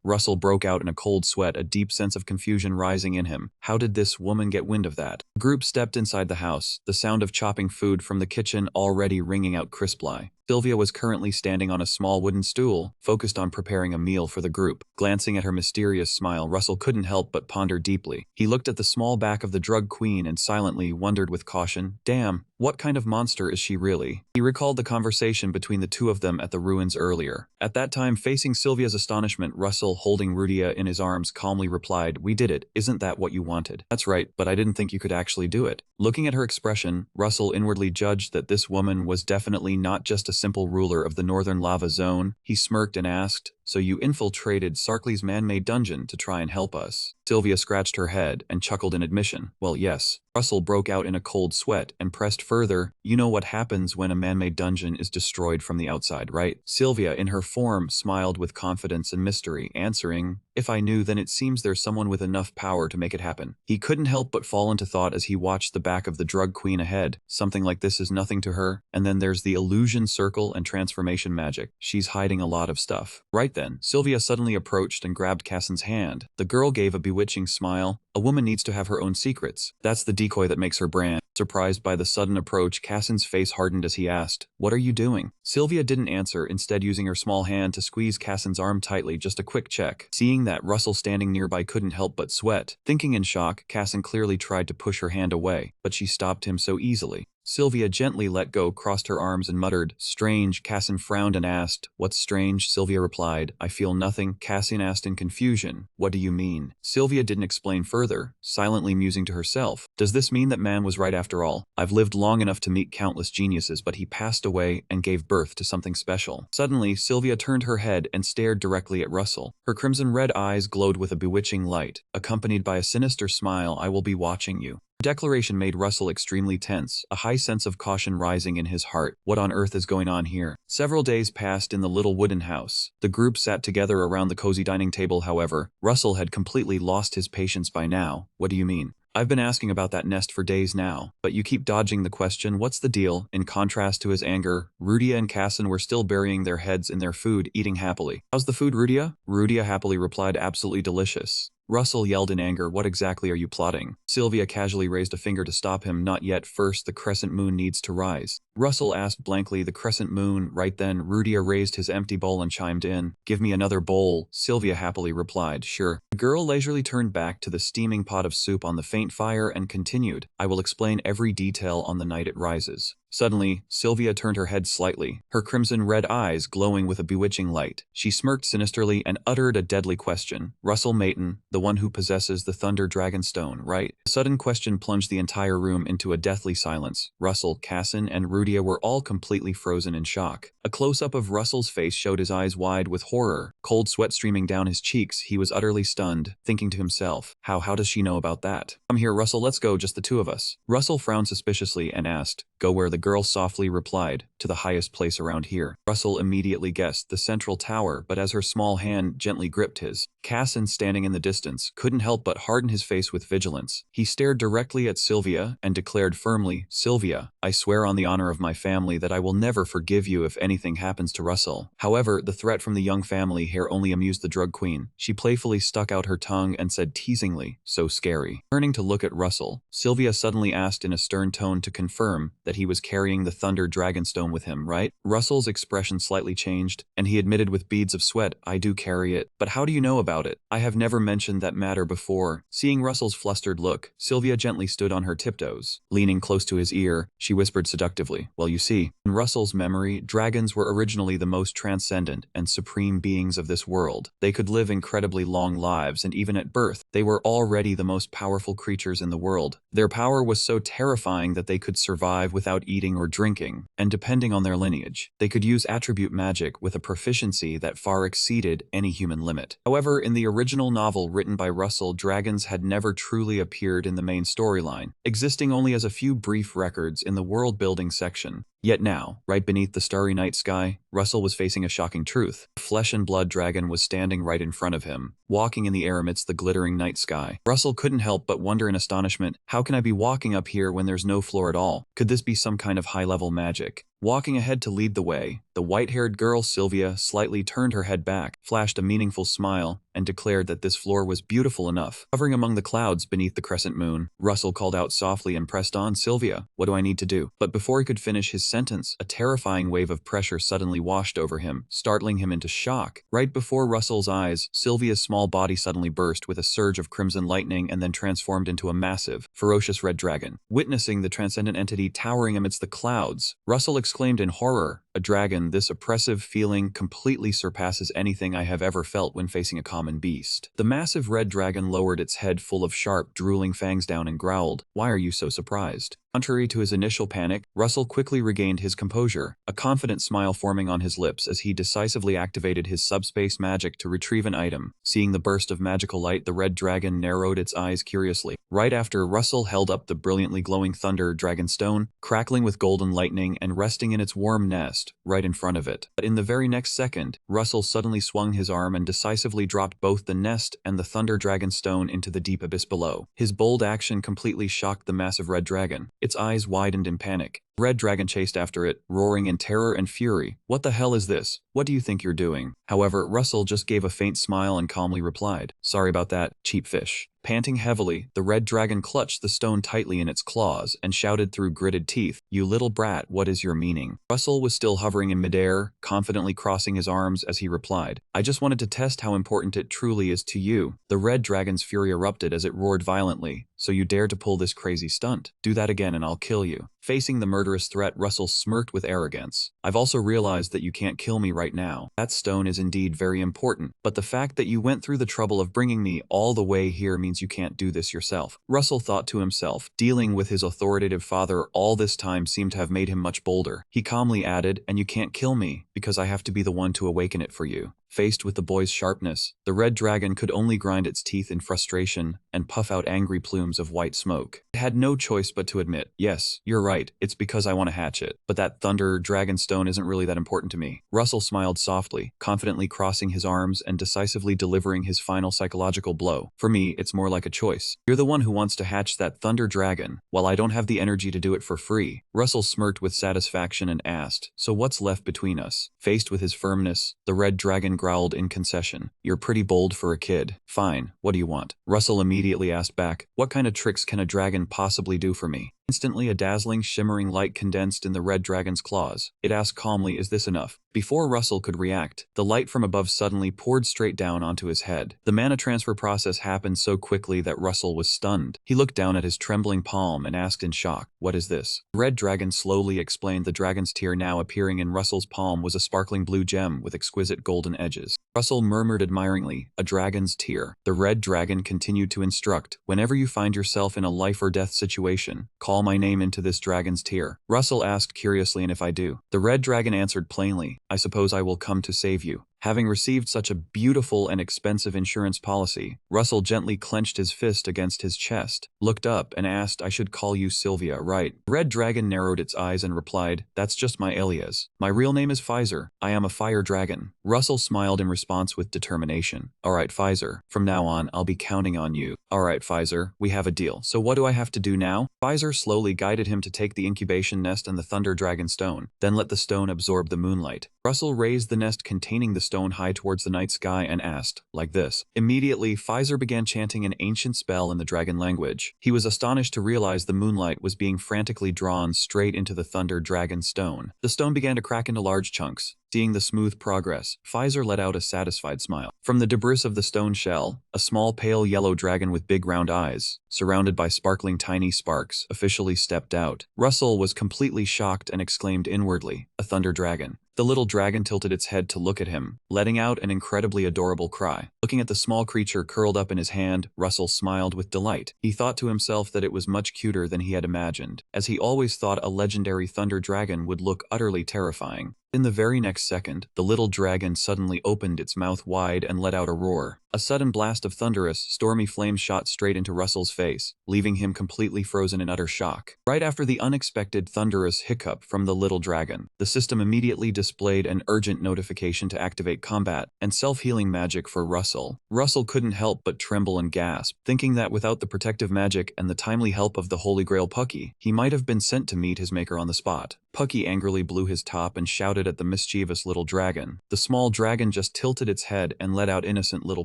Russell broke out in a cold sweat, a deep sense of confusion rising in him. How did this woman get wind of that? The group stepped inside the house, the sound of chopping food from the kitchen already ringing out crisply. Sylvia was currently standing on a small wooden stool, focused on preparing a meal for the group. Glancing at her mysterious smile, Russell couldn't help but ponder deeply. He looked at the small back of the drug queen and silently wondered with caution, "Damn, what kind of monster is she really?" He recalled the conversation between the two of them at the ruins earlier. At that time, facing Sylvia's astonishment, Russell, holding Rudia in his arms, calmly replied, "We did it. Isn't that what you wanted?" "That's right, but I didn't think you could actually do it." Looking at her expression, Russell inwardly judged that this woman was definitely not just a simple ruler of the northern lava zone. He smirked and asked, "So you infiltrated Sarkly's man-made dungeon to try and help us?" Sylvia scratched her head and chuckled in admission. "Well, yes. Russell broke out in a cold sweat and pressed further. You know what happens when a man-made dungeon is destroyed from the outside, right? Sylvia, in her form, smiled with confidence and mystery, answering, if I knew, then it seems there's someone with enough power to make it happen. He couldn't help but fall into thought as he watched the back of the drug queen ahead. Something like this is nothing to her. And then there's the illusion circle and transformation magic. She's hiding a lot of stuff. Right then, Sylvia suddenly approached and grabbed Cassin's hand. The girl gave a bewitching smile. A woman needs to have her own secrets. That's the decoy that makes her brand. Surprised by the sudden approach, Cassin's face hardened as he asked, what are you doing? Sylvia didn't answer, instead using her small hand to squeeze Cassin's arm tightly, just a quick check. Seeing that, Russell standing nearby couldn't help but sweat. Thinking in shock, Cassin clearly tried to push her hand away, but she stopped him so easily. Sylvia gently let go, crossed her arms and muttered, strange. Cassin frowned and asked, what's strange? Sylvia replied, I feel nothing. Cassin asked in confusion, what do you mean? Sylvia didn't explain further, silently musing to herself. Does this mean that man was right after all? I've lived long enough to meet countless geniuses, but he passed away and gave birth to something special. Suddenly, Sylvia turned her head and stared directly at Russell. Her crimson red eyes glowed with a bewitching light, accompanied by a sinister smile. I will be watching you. The declaration made Russell extremely tense, a high sense of caution rising in his heart. What on earth is going on here? Several days passed in the little wooden house. The group sat together around the cozy dining table. However, Russell had completely lost his patience by now. What do you mean? I've been asking about that nest for days now, but you keep dodging the question. What's the deal? In contrast to his anger, Rudia and Cassin were still burying their heads in their food, eating happily. How's the food, Rudia? Rudia happily replied, absolutely delicious. Russell yelled in anger, what exactly are you plotting? Sylvia casually raised a finger to stop him. Not yet, first the crescent moon needs to rise. Russell asked blankly, the crescent moon? Right then, Rudia raised his empty bowl and chimed in, give me another bowl. Sylvia happily replied, sure. The girl leisurely turned back to the steaming pot of soup on the faint fire and continued, I will explain every detail on the night it rises. Suddenly, Sylvia turned her head slightly, her crimson red eyes glowing with a bewitching light. She smirked sinisterly and uttered a deadly question. Russell Mayton, the one who possesses the Thunder Dragon Stone, right? A sudden question plunged the entire room into a deathly silence. Russell, Cassin, and Rudia were all completely frozen in shock. A close-up of Russell's face showed his eyes wide with horror, cold sweat streaming down his cheeks. He was utterly stunned, thinking to himself, how does she know about that? Come here, Russell, let's go, just the two of us. Russell frowned suspiciously and asked, go where? The girl softly replied, to the highest place around here. Russell immediately guessed the central tower, but as her small hand gently gripped his, Cassin, standing in the distance, couldn't help but harden his face with vigilance. He stared directly at Sylvia and declared firmly, Sylvia, I swear on the honor of my family that I will never forgive you if anything happens to Russell. However, the threat from the young family here only amused the drug queen. She playfully stuck out her tongue and said teasingly, so scary. Turning to look at Russell, Sylvia suddenly asked in a stern tone to confirm that he was carrying the Thunder Dragonstone with him, right? Russell's expression slightly changed, and he admitted with beads of sweat, I do carry it. But how do you know about it? I have never mentioned that matter before. Seeing Russell's flustered look, Sylvia gently stood on her tiptoes. Leaning close to his ear, she whispered seductively, well, you see, in Russell's memory, dragons were originally the most transcendent and supreme beings of this world. They could live incredibly long lives, and even at birth, they were already the most powerful creatures in the world. Their power was so terrifying that they could survive without eating or drinking, and depending on their lineage, they could use attribute magic with a proficiency that far exceeded any human limit. However, in the original novel written by Russell, dragons had never truly appeared in the main storyline, existing only as a few brief records in the world-building section. Yet now, right beneath the starry night sky, Russell was facing a shocking truth. A flesh and blood dragon was standing right in front of him, walking in the air amidst the glittering night sky. Russell couldn't help but wonder in astonishment, how can I be walking up here when there's no floor at all? Could this be some kind of high-level magic? Walking ahead to lead the way, the white-haired girl Sylvia slightly turned her head back, flashed a meaningful smile, and declared that this floor was beautiful enough. Hovering among the clouds beneath the crescent moon, Russell called out softly and pressed on, Sylvia, what do I need to do? But before he could finish his sentence, a terrifying wave of pressure suddenly washed over him, startling him into shock. Right before Russell's eyes, Sylvia's small body suddenly burst with a surge of crimson lightning and then transformed into a massive, ferocious red dragon. Witnessing the transcendent entity towering amidst the clouds, Russell exclaimed in horror, a dragon, this oppressive feeling completely surpasses anything I have ever felt when facing a common beast. The massive red dragon lowered its head full of sharp, drooling fangs down and growled, why are you so surprised? Contrary to his initial panic, Russell quickly regained his composure, a confident smile forming on his lips as he decisively activated his subspace magic to retrieve an item. Seeing the burst of magical light, the red dragon narrowed its eyes curiously. Right after, Russell held up the brilliantly glowing thunder dragon stone, crackling with golden lightning and resting in its warm nest, right in front of it. But in the very next second, Russell suddenly swung his arm and decisively dropped both the nest and the thunder dragon stone into the deep abyss below. His bold action completely shocked the massive red dragon. Its eyes widened in panic. The red dragon chased after it, roaring in terror and fury. "What the hell is this? What do you think you're doing?" However, Russell just gave a faint smile and calmly replied, "Sorry about that, cheap fish." Panting heavily, the red dragon clutched the stone tightly in its claws and shouted through gritted teeth, "You little brat, what is your meaning?" Russell was still hovering in midair, confidently crossing his arms as he replied, "I just wanted to test how important it truly is to you." The red dragon's fury erupted as it roared violently. "So you dare to pull this crazy stunt? Do that again and I'll kill you." Facing the murderous threat, Russell smirked with arrogance. "I've also realized that you can't kill me right now. That stone is indeed very important, but the fact that you went through the trouble of bringing me all the way here means you can't do this yourself." Russell thought to himself, dealing with his authoritative father all this time seemed to have made him much bolder. He calmly added, "And you can't kill me, because I have to be the one to awaken it for you." Faced with the boy's sharpness, the red dragon could only grind its teeth in frustration and puff out angry plumes of white smoke. It had no choice but to admit, "Yes, you're right, it's because I want to hatch it. But that thunder dragon stone isn't really that important to me." Russell smiled softly, confidently crossing his arms and decisively delivering his final psychological blow. "For me, it's more like a choice. You're the one who wants to hatch that thunder dragon, while I don't have the energy to do it for free." Russell smirked with satisfaction and asked, "So what's left between us?" Faced with his firmness, the red dragon growled in concession, "You're pretty bold for a kid. Fine, what do you want?" Russell immediately asked back, "What kind of tricks can a dragon possibly do for me?" Instantly, a dazzling, shimmering light condensed in the red dragon's claws. It asked calmly, "Is this enough?" Before Russell could react, the light from above suddenly poured straight down onto his head. The mana transfer process happened so quickly that Russell was stunned. He looked down at his trembling palm and asked in shock, "What is this?" The red dragon slowly explained. The dragon's tear now appearing in Russell's palm was a sparkling blue gem with exquisite golden edges. Russell murmured admiringly, "A dragon's tear." The red dragon continued to instruct, "Whenever you find yourself in a life or death situation, call my name into this dragon's tear." Russell asked curiously, "And if I do?" The red dragon answered plainly, "I suppose I will come to save you." Having received such a beautiful and expensive insurance policy, Russell gently clenched his fist against his chest, looked up, and asked, "I should call you Sylvia, right?" The red dragon narrowed its eyes and replied, "That's just my alias. My real name is Pfizer. I am a fire dragon." Russell smiled in response with determination. "Alright, Pfizer. From now on, I'll be counting on you." "Alright, Pfizer. We have a deal. So what do I have to do now?" Pfizer slowly guided him to take the incubation nest and the thunder dragon stone, then let the stone absorb the moonlight. Russell raised the nest containing the stone high towards the night sky and asked, "Like this?" Immediately, Pfizer began chanting an ancient spell in the dragon language. He was astonished to realize the moonlight was being frantically drawn straight into the thunder dragon stone. The stone began to crack into large chunks. Seeing the smooth progress, Pfizer let out a satisfied smile. From the debris of the stone shell, a small pale yellow dragon with big round eyes, surrounded by sparkling tiny sparks, officially stepped out. Russell was completely shocked and exclaimed inwardly, "A thunder dragon." The little dragon tilted its head to look at him, letting out an incredibly adorable cry. Looking at the small creature curled up in his hand, Russell smiled with delight. He thought to himself that it was much cuter than he had imagined, as he always thought a legendary thunder dragon would look utterly terrifying. In the very next second, the little dragon suddenly opened its mouth wide and let out a roar. A sudden blast of thunderous, stormy flames shot straight into Russell's face, leaving him completely frozen in utter shock. Right after the unexpected thunderous hiccup from the little dragon, the system immediately displayed an urgent notification to activate combat and self-healing magic for Russell. Russell couldn't help but tremble and gasp, thinking that without the protective magic and the timely help of the Holy Grail Pucky, he might have been sent to meet his maker on the spot. Pucky angrily blew his top and shouted at the mischievous little dragon. The small dragon just tilted its head and let out innocent little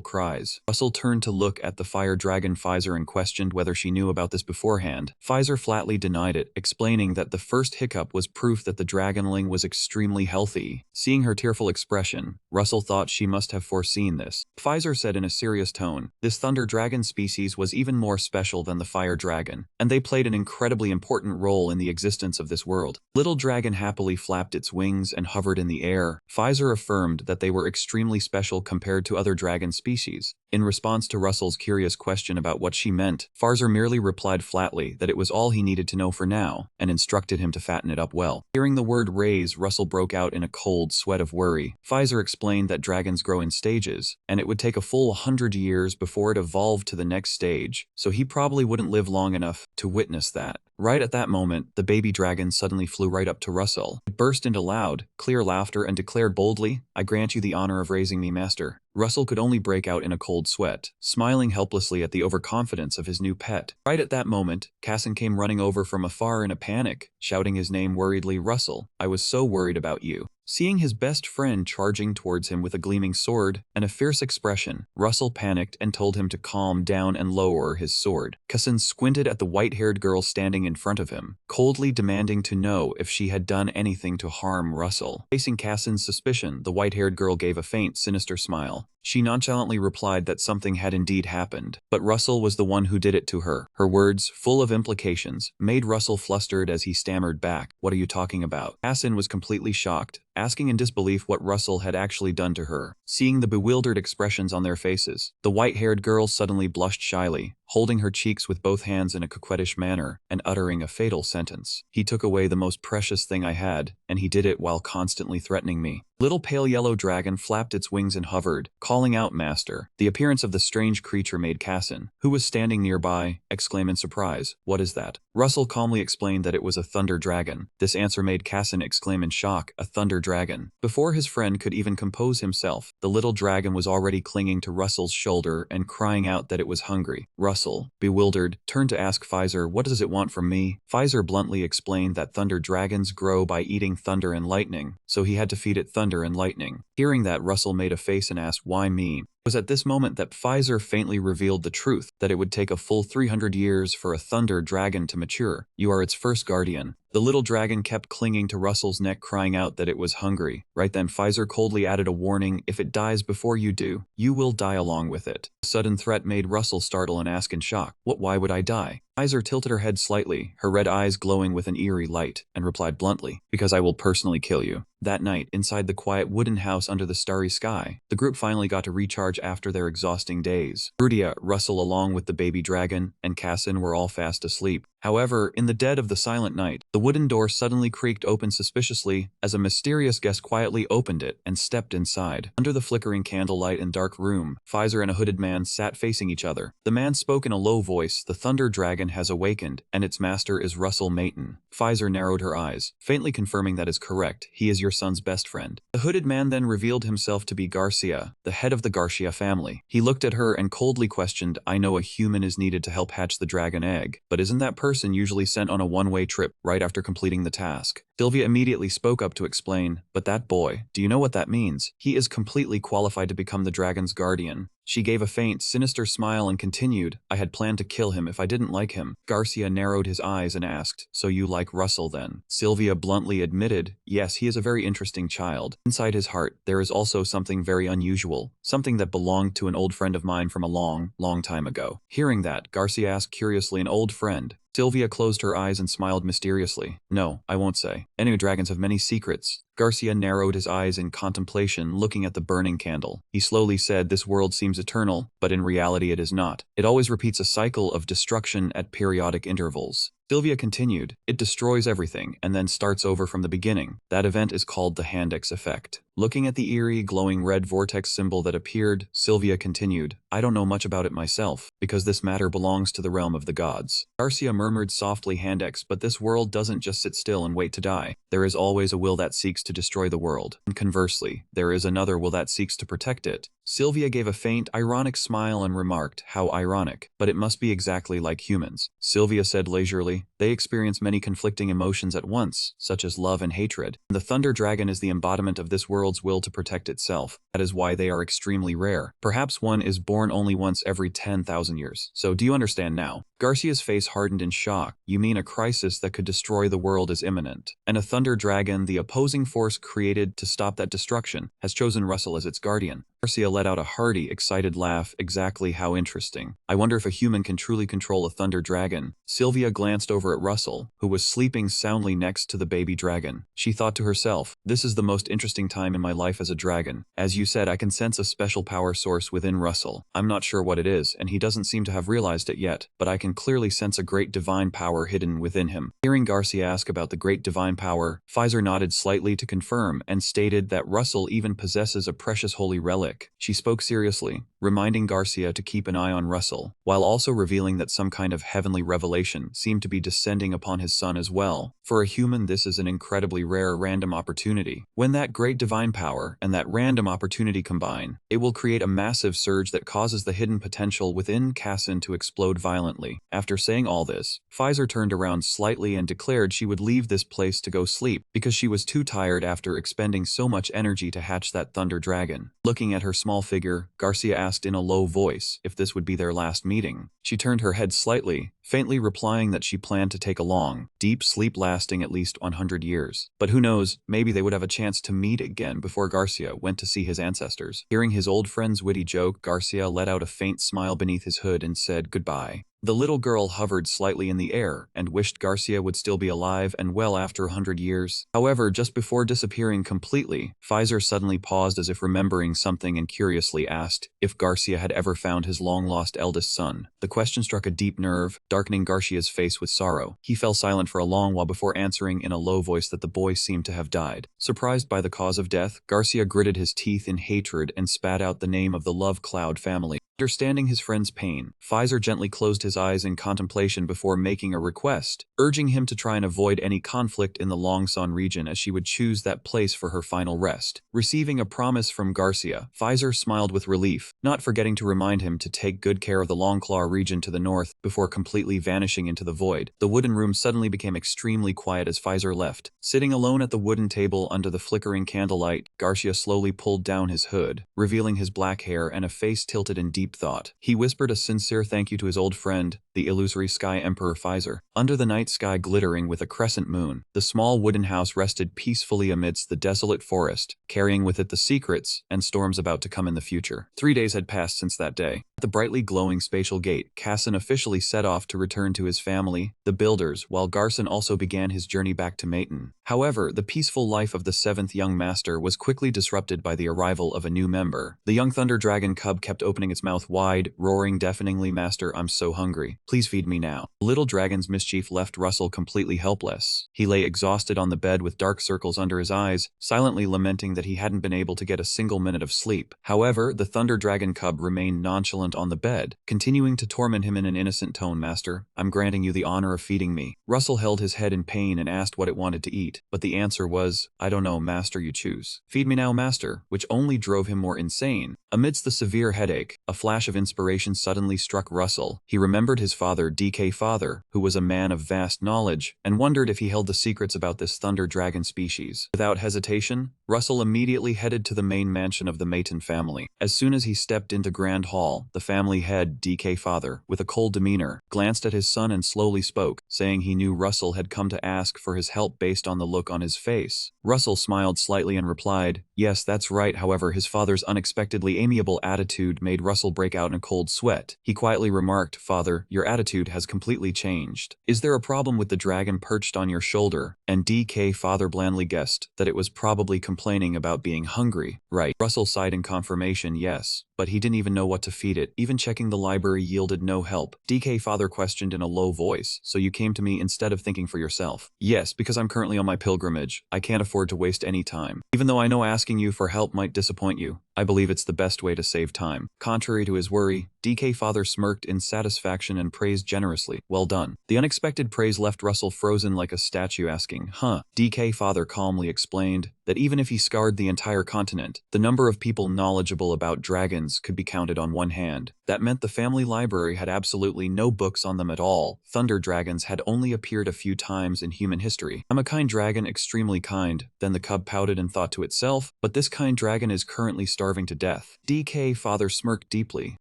cries. Russell turned to look at the fire dragon Pfizer and questioned whether she knew about this beforehand. Pfizer flatly denied it, explaining that the first hiccup was proof that the dragonling was extremely healthy. Seeing her tearful expression, Russell thought she must have foreseen this. Pfizer said in a serious tone, "This thunder dragon species was even more special than the fire dragon, and they played an incredibly important role in the existence of this world." Little dragon happily flapped its wings and hovered in the air. Pfizer affirmed that they were extremely special compared to other dragon species. In response to Russell's curious question about what she meant, Pfizer merely replied flatly that it was all he needed to know for now, and instructed him to fatten it up well. Hearing the word raise, Russell broke out in a cold sweat of worry. Pfizer explained that dragons grow in stages, and it would take a full 100 years before it evolved to the next stage, so he probably wouldn't live long enough to witness that. Right at that moment, the baby dragon suddenly flew right up to Russell. It burst into loud, clear laughter and declared boldly, "I grant you the honor of raising me, master." Russell could only break out in a cold sweat, smiling helplessly at the overconfidence of his new pet. Right at that moment, Casson came running over from afar in a panic, shouting his name worriedly, "Russell, I was so worried about you." Seeing his best friend charging towards him with a gleaming sword and a fierce expression, Russell panicked and told him to calm down and lower his sword. Casson squinted at the white-haired girl standing in front of him, coldly demanding to know if she had done anything to harm Russell. Facing Casson's suspicion, the white-haired girl gave a faint, sinister smile. She nonchalantly replied that something had indeed happened, but Russell was the one who did it to her. Her words, full of implications, made Russell flustered as he stammered back, "What are you talking about?" Casson was completely shocked, asking in disbelief what Russell had actually done to her. Seeing the bewildered expressions on their faces, the white-haired girl suddenly blushed shyly, holding her cheeks with both hands in a coquettish manner and uttering a fatal sentence. "He took away the most precious thing I had, and he did it while constantly threatening me." Little pale yellow dragon flapped its wings and hovered, calling out, "Master." The appearance of the strange creature made Casson, who was standing nearby, exclaim in surprise, "What is that?" Russell calmly explained that it was a thunder dragon. This answer made Casson exclaim in shock, "A thunder dragon." Before his friend could even compose himself, the little dragon was already clinging to Russell's shoulder and crying out that it was hungry. Russell, bewildered, turned to ask Pfizer, "What does it want from me?" Pfizer bluntly explained that thunder dragons grow by eating thunder and lightning, so he had to feed it thunder and lightning. Hearing that, Russell made a face and asked, "Why me?" It was at this moment that Pfizer faintly revealed the truth, that it would take a full 300 years for a thunder dragon to mature. "You are its first guardian." The little dragon kept clinging to Russell's neck, crying out that it was hungry. Right then, Pfizer coldly added a warning, "If it dies before you do, you will die along with it." The sudden threat made Russell startle and ask in shock, Why would I die?" Pfizer tilted her head slightly, her red eyes glowing with an eerie light, and replied bluntly, "Because I will personally kill you." That night, inside the quiet wooden house under the starry sky, the group finally got to recharge after their exhausting days. Rudia, Russell along with the baby dragon, and Casson were all fast asleep. However, in the dead of the silent night, the wooden door suddenly creaked open suspiciously as a mysterious guest quietly opened it and stepped inside. Under the flickering candlelight and dark room, Pfizer and a hooded man sat facing each other. The man spoke in a low voice, "The thunder dragon has awakened, and its master is Russell Mayton." Pfizer narrowed her eyes, faintly confirming that is correct. "He is your son's best friend." The hooded man then revealed himself to be Garcia, the head of the Garcia family. He looked at her and coldly questioned, "I know a human is needed to help hatch the dragon egg, but isn't that person usually sent on a one-way trip right after completing the task?" Sylvia immediately spoke up to explain, "But that boy, do you know what that means? He is completely qualified to become the dragon's guardian." She gave a faint, sinister smile and continued, "I had planned to kill him if I didn't like him." Garcia narrowed his eyes and asked, "So you like Russell then?" Sylvia bluntly admitted, "Yes, he is a very interesting child. Inside his heart, there is also something very unusual, something that belonged to an old friend of mine from a long, long time ago." Hearing that, Garcia asked curiously, "An old friend?" Sylvia closed her eyes and smiled mysteriously. "No, I won't say. Any dragons have many secrets." Garcia narrowed his eyes in contemplation, looking at the burning candle. He slowly said, "This world seems eternal, but in reality it is not. It always repeats a cycle of destruction at periodic intervals." Sylvia continued, "It destroys everything and then starts over from the beginning. That event is called the Handex effect." Looking at the eerie, glowing red vortex symbol that appeared, Sylvia continued, "I don't know much about it myself, because this matter belongs to the realm of the gods." Garcia murmured softly, "Handex, but this world doesn't just sit still and wait to die. There is always a will that seeks to destroy the world. And conversely, there is another will that seeks to protect it." Sylvia gave a faint, ironic smile and remarked, "How ironic, but it must be exactly like humans." Sylvia said leisurely, "They experience many conflicting emotions at once, such as love and hatred. The thunder dragon is the embodiment of this world's will to protect itself. That is why they are extremely rare. Perhaps one is born only once every 10,000 years. So do you understand now?" Garcia's face hardened in shock. "You mean a crisis that could destroy the world is imminent, and a thunder dragon, the opposing force created to stop that destruction, has chosen Russell as its guardian?" Garcia let out a hearty, excited laugh. Exactly how interesting. I wonder if a human can truly control a thunder dragon. Sylvia glanced over at Russell, who was sleeping soundly next to the baby dragon. She thought to herself, this is the most interesting time in my life as a dragon. As you said, I can sense a special power source within Russell. I'm not sure what it is, and he doesn't seem to have realized it yet, but I can clearly sense a great divine power hidden within him. Hearing Garcia ask about the great divine power, Pfizer nodded slightly to confirm and stated that Russell even possesses a precious holy relic. She spoke seriously, reminding Garcia to keep an eye on Russell, while also revealing that some kind of heavenly revelation seemed to be descending upon his son as well. For a human, this is an incredibly rare random opportunity. When that great divine power and that random opportunity combine, it will create a massive surge that causes the hidden potential within Casson to explode violently. After saying all this, Pfizer turned around slightly and declared she would leave this place to go sleep because she was too tired after expending so much energy to hatch that thunder dragon. Looking at her small figure, Garcia asked in a low voice if this would be their last meeting. She turned her head slightly, faintly replying that she planned to take a long, deep sleep lasting at least 100 years. But who knows, maybe they would have a chance to meet again before Garcia went to see his ancestors. Hearing his old friend's witty joke, Garcia let out a faint smile beneath his hood and said goodbye. The little girl hovered slightly in the air and wished Garcia would still be alive and well after 100 years. However, just before disappearing completely, Pfizer suddenly paused as if remembering something and curiously asked if Garcia had ever found his long-lost eldest son. The question struck a deep nerve, darkening Garcia's face with sorrow. He fell silent for a long while before answering in a low voice that the boy seemed to have died. Surprised by the cause of death, Garcia gritted his teeth in hatred and spat out the name of the Love Cloud family. Understanding his friend's pain, Pfizer gently closed his eyes in contemplation before making a request, urging him to try and avoid any conflict in the Longsan region as she would choose that place for her final rest. Receiving a promise from Garcia, Pfizer smiled with relief, not forgetting to remind him to take good care of the Longclaw region to the north before completely vanishing into the void. The wooden room suddenly became extremely quiet as Pfizer left. Sitting alone at the wooden table under the flickering candlelight, Garcia slowly pulled down his hood, revealing his black hair and a face tilted in deep thought. He whispered a sincere thank you to his old friend, the illusory Sky Emperor Pfizer. Under the night sky glittering with a crescent moon, the small wooden house rested peacefully amidst the desolate forest, carrying with it the secrets and storms about to come in the future. 3 days had passed since that day. At the brightly glowing spatial gate, Casson officially set off to return to his family, the Builders, while Garson also began his journey back to Mayton. However, the peaceful life of the seventh young master was quickly disrupted by the arrival of a new member. The young thunder dragon cub kept opening its mouth wide, roaring deafeningly, "Master, I'm so hungry. Please feed me now." The little dragon's mischief left Russell completely helpless. He lay exhausted on the bed with dark circles under his eyes, silently lamenting that he hadn't been able to get a single minute of sleep. However, the thunder dragon cub remained nonchalant on the bed, continuing to torment him in an innocent tone. "Master, I'm granting you the honor of feeding me." Russell held his head in pain and asked what it wanted to eat, but the answer was, "I don't know, master, you choose." "Feed me now, master," which only drove him more insane. Amidst the severe headache, a flash of inspiration suddenly struck Russell. He remembered his father, DK Father, who was a man of vast knowledge, and wondered if he held the secrets about this thunder dragon species. Without hesitation, Russell immediately headed to the main mansion of the Mayton family. As soon as he stepped into Grand Hall, the family head, DK Father, with a cold demeanor, glanced at his son and slowly spoke, saying he knew Russell had come to ask for his help based on the look on his face. Russell smiled slightly and replied, "Yes, that's right." However, his father's unexpectedly amiable attitude made Russell break out in a cold sweat. He quietly remarked, "Father, your attitude has completely changed. Is there a problem with the dragon perched on your shoulder?" And DK Father blandly guessed that it was probably complaining about being hungry. "Right." Russell sighed in confirmation, "Yes." But he didn't even know what to feed it. Even checking the library yielded no help. DK Father questioned in a low voice, "So you came to me instead of thinking for yourself?" "Yes, because I'm currently on my pilgrimage. I can't afford to waste any time. Even though I know asking you for help might disappoint you, I believe it's the best way to save time." Contrary to his worry, DK Father smirked in satisfaction and praised generously. "Well done." The unexpected praise left Russell frozen like a statue, asking, "Huh?" DK Father calmly explained that even if he scoured the entire continent, the number of people knowledgeable about dragons could be counted on one hand. That meant the family library had absolutely no books on them at all. Thunder dragons had only appeared a few times in human history. "I'm a kind dragon, extremely kind." Then the cub pouted and thought to itself, "But this kind dragon is currently starving to death." DK Father smirked deeply,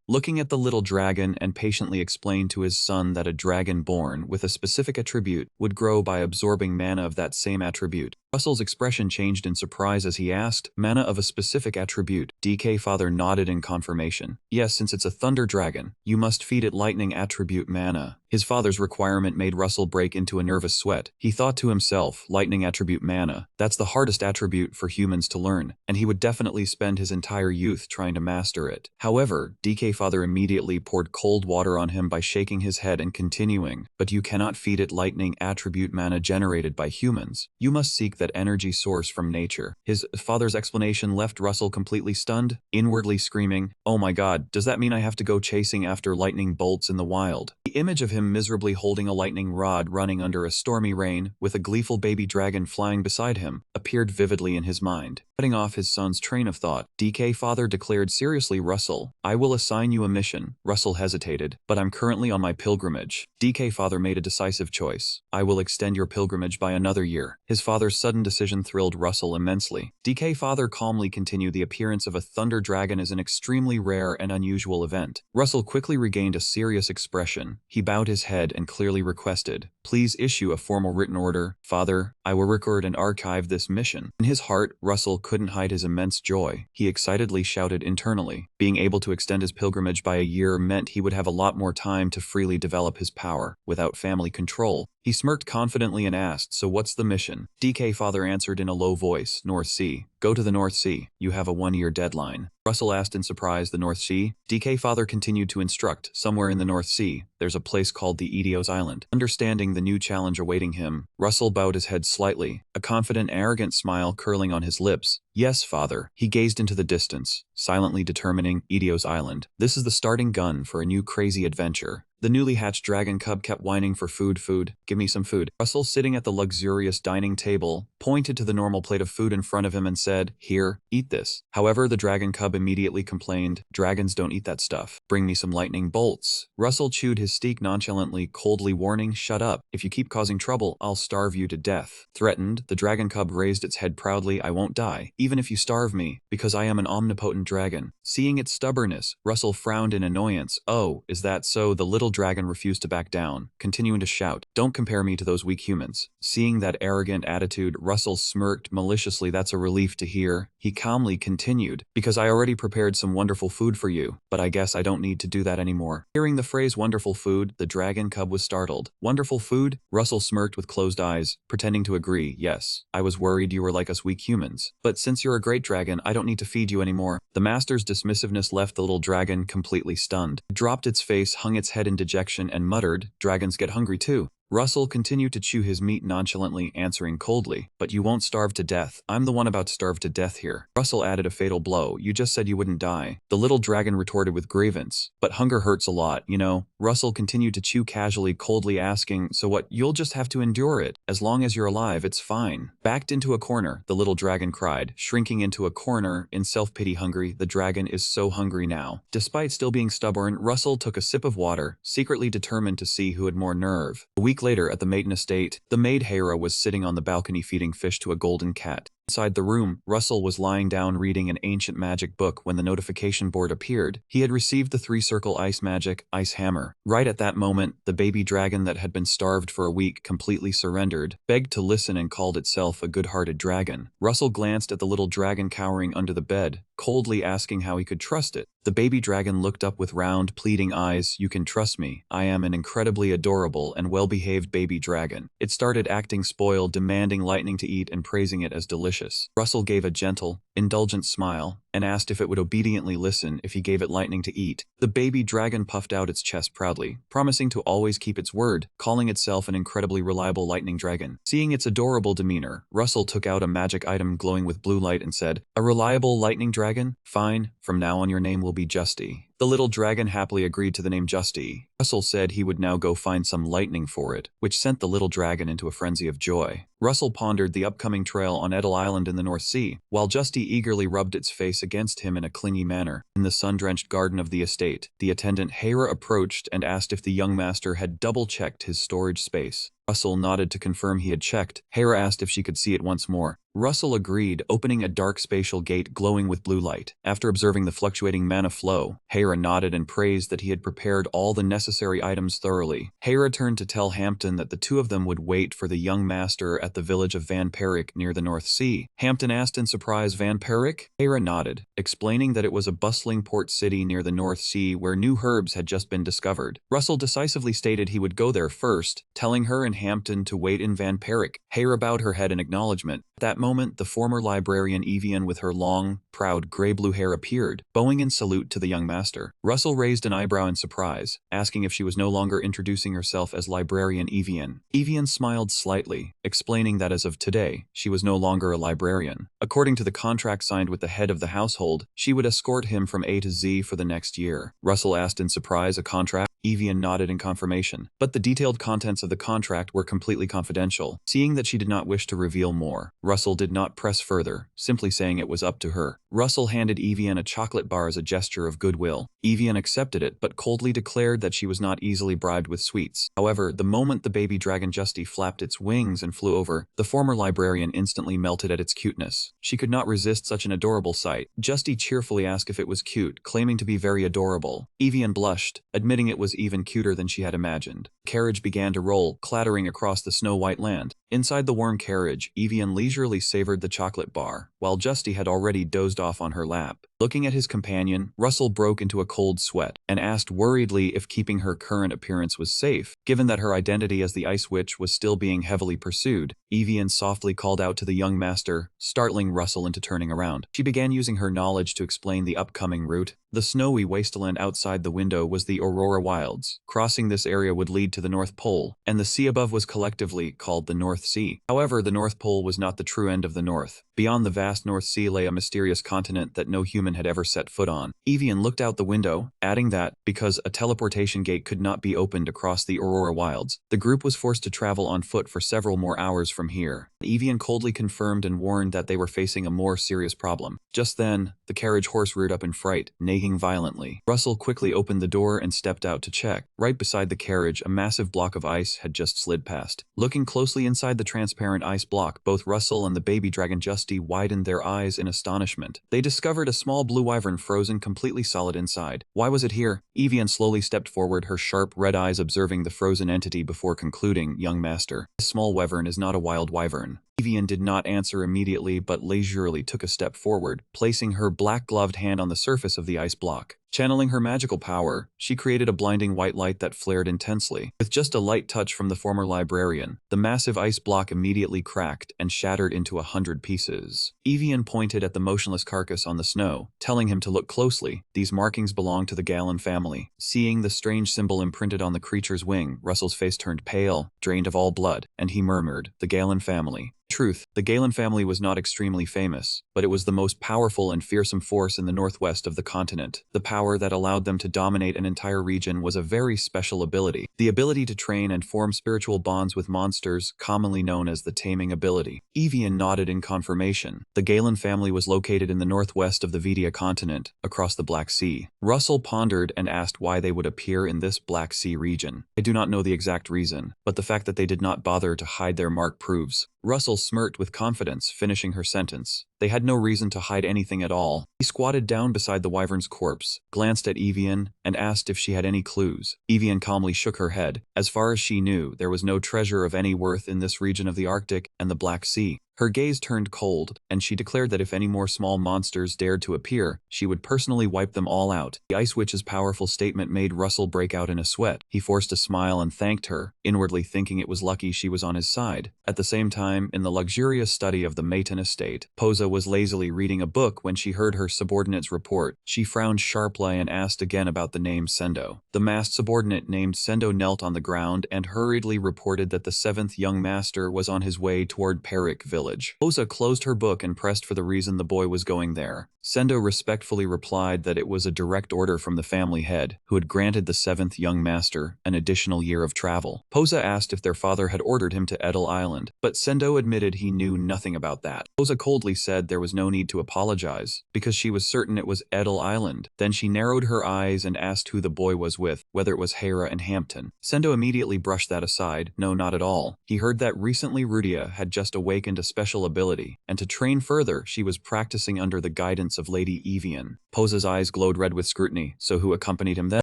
looking at the little dragon, and patiently explained to his son that a dragon born with a specific attribute would grow by absorbing mana of that same attribute. Russell's expression changed in surprise as he asked, "Mana of a specific attribute?" DK Father nodded in confirmation. "Yes, since it's a thunder dragon, you must feed it lightning attribute mana." His father's requirement made Russell break into a nervous sweat. He thought to himself, lightning attribute mana, that's the hardest attribute for humans to learn, and he would definitely spend his entire youth trying to master it. However, DK Father immediately poured cold water on him by shaking his head and continuing, "But you cannot feed it lightning attribute mana generated by humans. You must seek that energy source from nature." His father's explanation left Russell completely stunned, inwardly screaming, "Oh my god, does that mean I have to go chasing after lightning bolts in the wild?" The image of him miserably holding a lightning rod running under a stormy rain, with a gleeful baby dragon flying beside him, appeared vividly in his mind. Cutting off his son's train of thought, DK Father declared seriously, "Russell, I will assign you a mission." Russell hesitated, "But I'm currently on my pilgrimage." DK Father made a decisive choice. "I will extend your pilgrimage by another year." His father's sudden decision thrilled Russell immensely. DK Father calmly continued, "The appearance of a thunder dragon is an extremely rare and unusual event." Russell quickly regained a serious expression. He bowed his head and clearly requested, "Please issue a formal written order. Father, I will record and archive this mission." In his heart, Russell couldn't hide his immense joy. He excitedly shouted internally. Being able to extend his pilgrimage by a year meant he would have a lot more time to freely develop his power, without family control. He smirked confidently and asked, "So what's the mission?" DK Father answered in a low voice, "North Sea. Go to the North Sea. You have a 1-year deadline." Russell asked in surprise, "The North Sea?" DK Father continued to instruct, "Somewhere in the North Sea, there's a place called the Eidos Island." Understanding the new challenge awaiting him, Russell bowed his head slightly, a confident, arrogant smile curling on his lips. "Yes, Father." He gazed into the distance, silently determining, Eidos Island. This is the starting gun for a new crazy adventure. The newly hatched dragon cub kept whining for food. "Give me some food." Russell, sitting at the luxurious dining table, pointed to the normal plate of food in front of him and said, "Here, eat this." However, the dragon cub immediately complained, "Dragons don't eat that stuff. Bring me some lightning bolts." Russell chewed his steak nonchalantly, coldly warning, "Shut up. If you keep causing trouble, I'll starve you to death." Threatened, the dragon cub raised its head proudly, "I won't die, even if you starve me, because I am an omnipotent dragon." Seeing its stubbornness, Russell frowned in annoyance. "Oh, is that so?" The little dragon refused to back down, continuing to shout, "Don't compare me to those weak humans." Seeing that arrogant attitude, Russell smirked maliciously. "That's a relief to hear." He calmly continued, "Because I already prepared some wonderful food for you, but I guess I don't need to do that anymore." Hearing the phrase wonderful food, the dragon cub was startled. "Wonderful food?" Russell smirked with closed eyes, pretending to agree. "Yes, I was worried you were like us weak humans. But since you're a great dragon, I don't need to feed you anymore." The master's dismissiveness left the little dragon completely stunned. It dropped its face, hung its head in dejection, and muttered, "Dragons get hungry too." Russell continued to chew his meat nonchalantly, answering coldly, "But you won't starve to death. I'm the one about to starve to death here." Russell added a fatal blow, "You just said you wouldn't die." The little dragon retorted with grievance, "But hunger hurts a lot, you know." Russell continued to chew casually, coldly asking, "So what, you'll just have to endure it. As long as you're alive, it's fine." Backed into a corner, the little dragon cried, shrinking into a corner, in self-pity. Hungry, the dragon is so hungry now. Despite still being stubborn, Russell took a sip of water, secretly determined to see who had more nerve. A week later, at the maiden estate, the maid Hera was sitting on the balcony feeding fish to a golden cat. Inside the room, Russell was lying down reading an ancient magic book when the notification board appeared. He had received the 3-circle ice magic, Ice Hammer. Right at that moment, the baby dragon that had been starved for a week completely surrendered, begged to listen, and called itself a good-hearted dragon. Russell glanced at the little dragon cowering under the bed, coldly asking how he could trust it. The baby dragon looked up with round, pleading eyes. "You can trust me. I am an incredibly adorable and well-behaved baby dragon." It started acting spoiled, demanding lightning to eat and praising it as delicious. Russell gave a gentle, indulgent smile, and asked if it would obediently listen if he gave it lightning to eat. The baby dragon puffed out its chest proudly, promising to always keep its word, calling itself an incredibly reliable lightning dragon. Seeing its adorable demeanor, Russell took out a magic item glowing with blue light and said, "A reliable lightning dragon? Fine, from now on your name will be Justy." The little dragon happily agreed to the name Justy. Russell said he would now go find some lightning for it, which sent the little dragon into a frenzy of joy. Russell pondered the upcoming trail on Edel Island in the North Sea, while Justy eagerly rubbed its face against him in a clingy manner. In the sun-drenched garden of the estate, the attendant Hera approached and asked if the young master had double-checked his storage space. Russell nodded to confirm he had checked. Hera asked if she could see it once more. Russell agreed, opening a dark spatial gate glowing with blue light. After observing the fluctuating mana flow, Hera nodded and praised that he had prepared all the necessary necessary items thoroughly. Hera turned to tell Hampton that the two of them would wait for the young master at the village of Van Perrick near the North Sea. Hampton asked in surprise, Van Perrick? Hera nodded, explaining that it was a bustling port city near the North Sea where new herbs had just been discovered. Russell decisively stated he would go there first, telling her and Hampton to wait in Van Perrick. Hera bowed her head in acknowledgement. At that moment, the former librarian Evian with her long, proud gray-blue hair appeared, bowing in salute to the young master. Russell raised an eyebrow in surprise, asking if she was no longer introducing herself as librarian Evian. Evian smiled slightly, explaining that as of today, she was no longer a librarian. According to the contract signed with the head of the household, she would escort him from A to Z for the next year. Russell asked in surprise, a contract? Evian nodded in confirmation, but the detailed contents of the contract were completely confidential. Seeing that she did not wish to reveal more, Russell did not press further, simply saying it was up to her. Russell handed Evian a chocolate bar as a gesture of goodwill. Evian accepted it, but coldly declared that she was not easily bribed with sweets. However, the moment the baby dragon Justy flapped its wings and flew over, the former librarian instantly melted at its cuteness. She could not resist such an adorable sight. Justy cheerfully asked if it was cute, claiming to be very adorable. Evian blushed, admitting it was even cuter than she had imagined. The carriage began to roll, clattering across the snow-white land. Inside the warm carriage, Evian leisurely savored the chocolate bar, while Justy had already dozed off on her lap. Looking at his companion, Russell broke into a cold sweat and asked worriedly if keeping her current appearance was safe, given that her identity as the Ice Witch was still being heavily pursued. Evian softly called out to the young master, startling Russell into turning around. She began using her knowledge to explain the upcoming route. The snowy wasteland outside the window was the Aurora Wilds. Crossing this area would lead to the North Pole, and the sea above was collectively called the North Sea. However, the North Pole was not the true end of the North. Beyond the vast North Sea lay a mysterious continent that no human had ever set foot on. Evian looked out the window, adding that, because a teleportation gate could not be opened across the Aurora Wilds, the group was forced to travel on foot for several more hours from here. Evian coldly confirmed and warned that they were facing a more serious problem. Just then, the carriage horse reared up in fright, neighing violently. Russell quickly opened the door and stepped out to check. Right beside the carriage, a massive block of ice had just slid past. Looking closely inside the transparent ice block, both Russell and the baby dragon Justy widened their eyes in astonishment. They discovered a small blue wyvern frozen completely solid inside. Why was it here? Evian slowly stepped forward, her sharp red eyes observing the frozen entity before concluding, young master, this small wyvern is not a wild wyvern. Evian did not answer immediately but leisurely took a step forward, placing her black-gloved hand on the surface of the ice block. Channeling her magical power, she created a blinding white light that flared intensely. With just a light touch from the former librarian, the massive ice block immediately cracked and shattered into 100 pieces. Evian pointed at the motionless carcass on the snow, telling him to look closely. These markings belong to the Gallon family. Seeing the strange symbol imprinted on the creature's wing, Russell's face turned pale, drained of all blood, and he murmured, "The Gallon family." Truth, the Galen family was not extremely famous, but it was the most powerful and fearsome force in the northwest of the continent. The power that allowed them to dominate an entire region was a very special ability. The ability to train and form spiritual bonds with monsters, commonly known as the taming ability. Evian nodded in confirmation. The Galen family was located in the northwest of the Vidia continent, across the Black Sea. Russell pondered and asked why they would appear in this Black Sea region. I do not know the exact reason, but the fact that they did not bother to hide their mark proves. Russell smirked with confidence, finishing her sentence. They had no reason to hide anything at all. He squatted down beside the wyvern's corpse, glanced at Evian, and asked if she had any clues. Evian calmly shook her head. As far as she knew, there was no treasure of any worth in this region of the Arctic and the Black Sea. Her gaze turned cold, and she declared that if any more small monsters dared to appear, she would personally wipe them all out. The Ice Witch's powerful statement made Russell break out in a sweat. He forced a smile and thanked her, inwardly thinking it was lucky she was on his side. At the same time, in the luxurious study of the Mayton estate, Posa was lazily reading a book when she heard her subordinate's report. She frowned sharply and asked again about the name Sendo. The masked subordinate named Sendo knelt on the ground and hurriedly reported that the 7th young master was on his way toward Perrick village. Posa closed her book and pressed for the reason the boy was going there. Sendo respectfully replied that it was a direct order from the family head, who had granted the 7th young master an additional year of travel. Posa asked if their father had ordered him to Edel Island, but Sendo admitted he knew nothing about that. Posa coldly said there was no need to apologize, because she was certain it was Edel Island. Then she narrowed her eyes and asked who the boy was with, whether it was Hera and Hampton. Sendo immediately brushed that aside. No, not at all. He heard that recently Rudia had just awakened a special ability, and to train further, she was practicing under the guidance of Lady Evian. Posa's eyes glowed red with scrutiny. So who accompanied him then?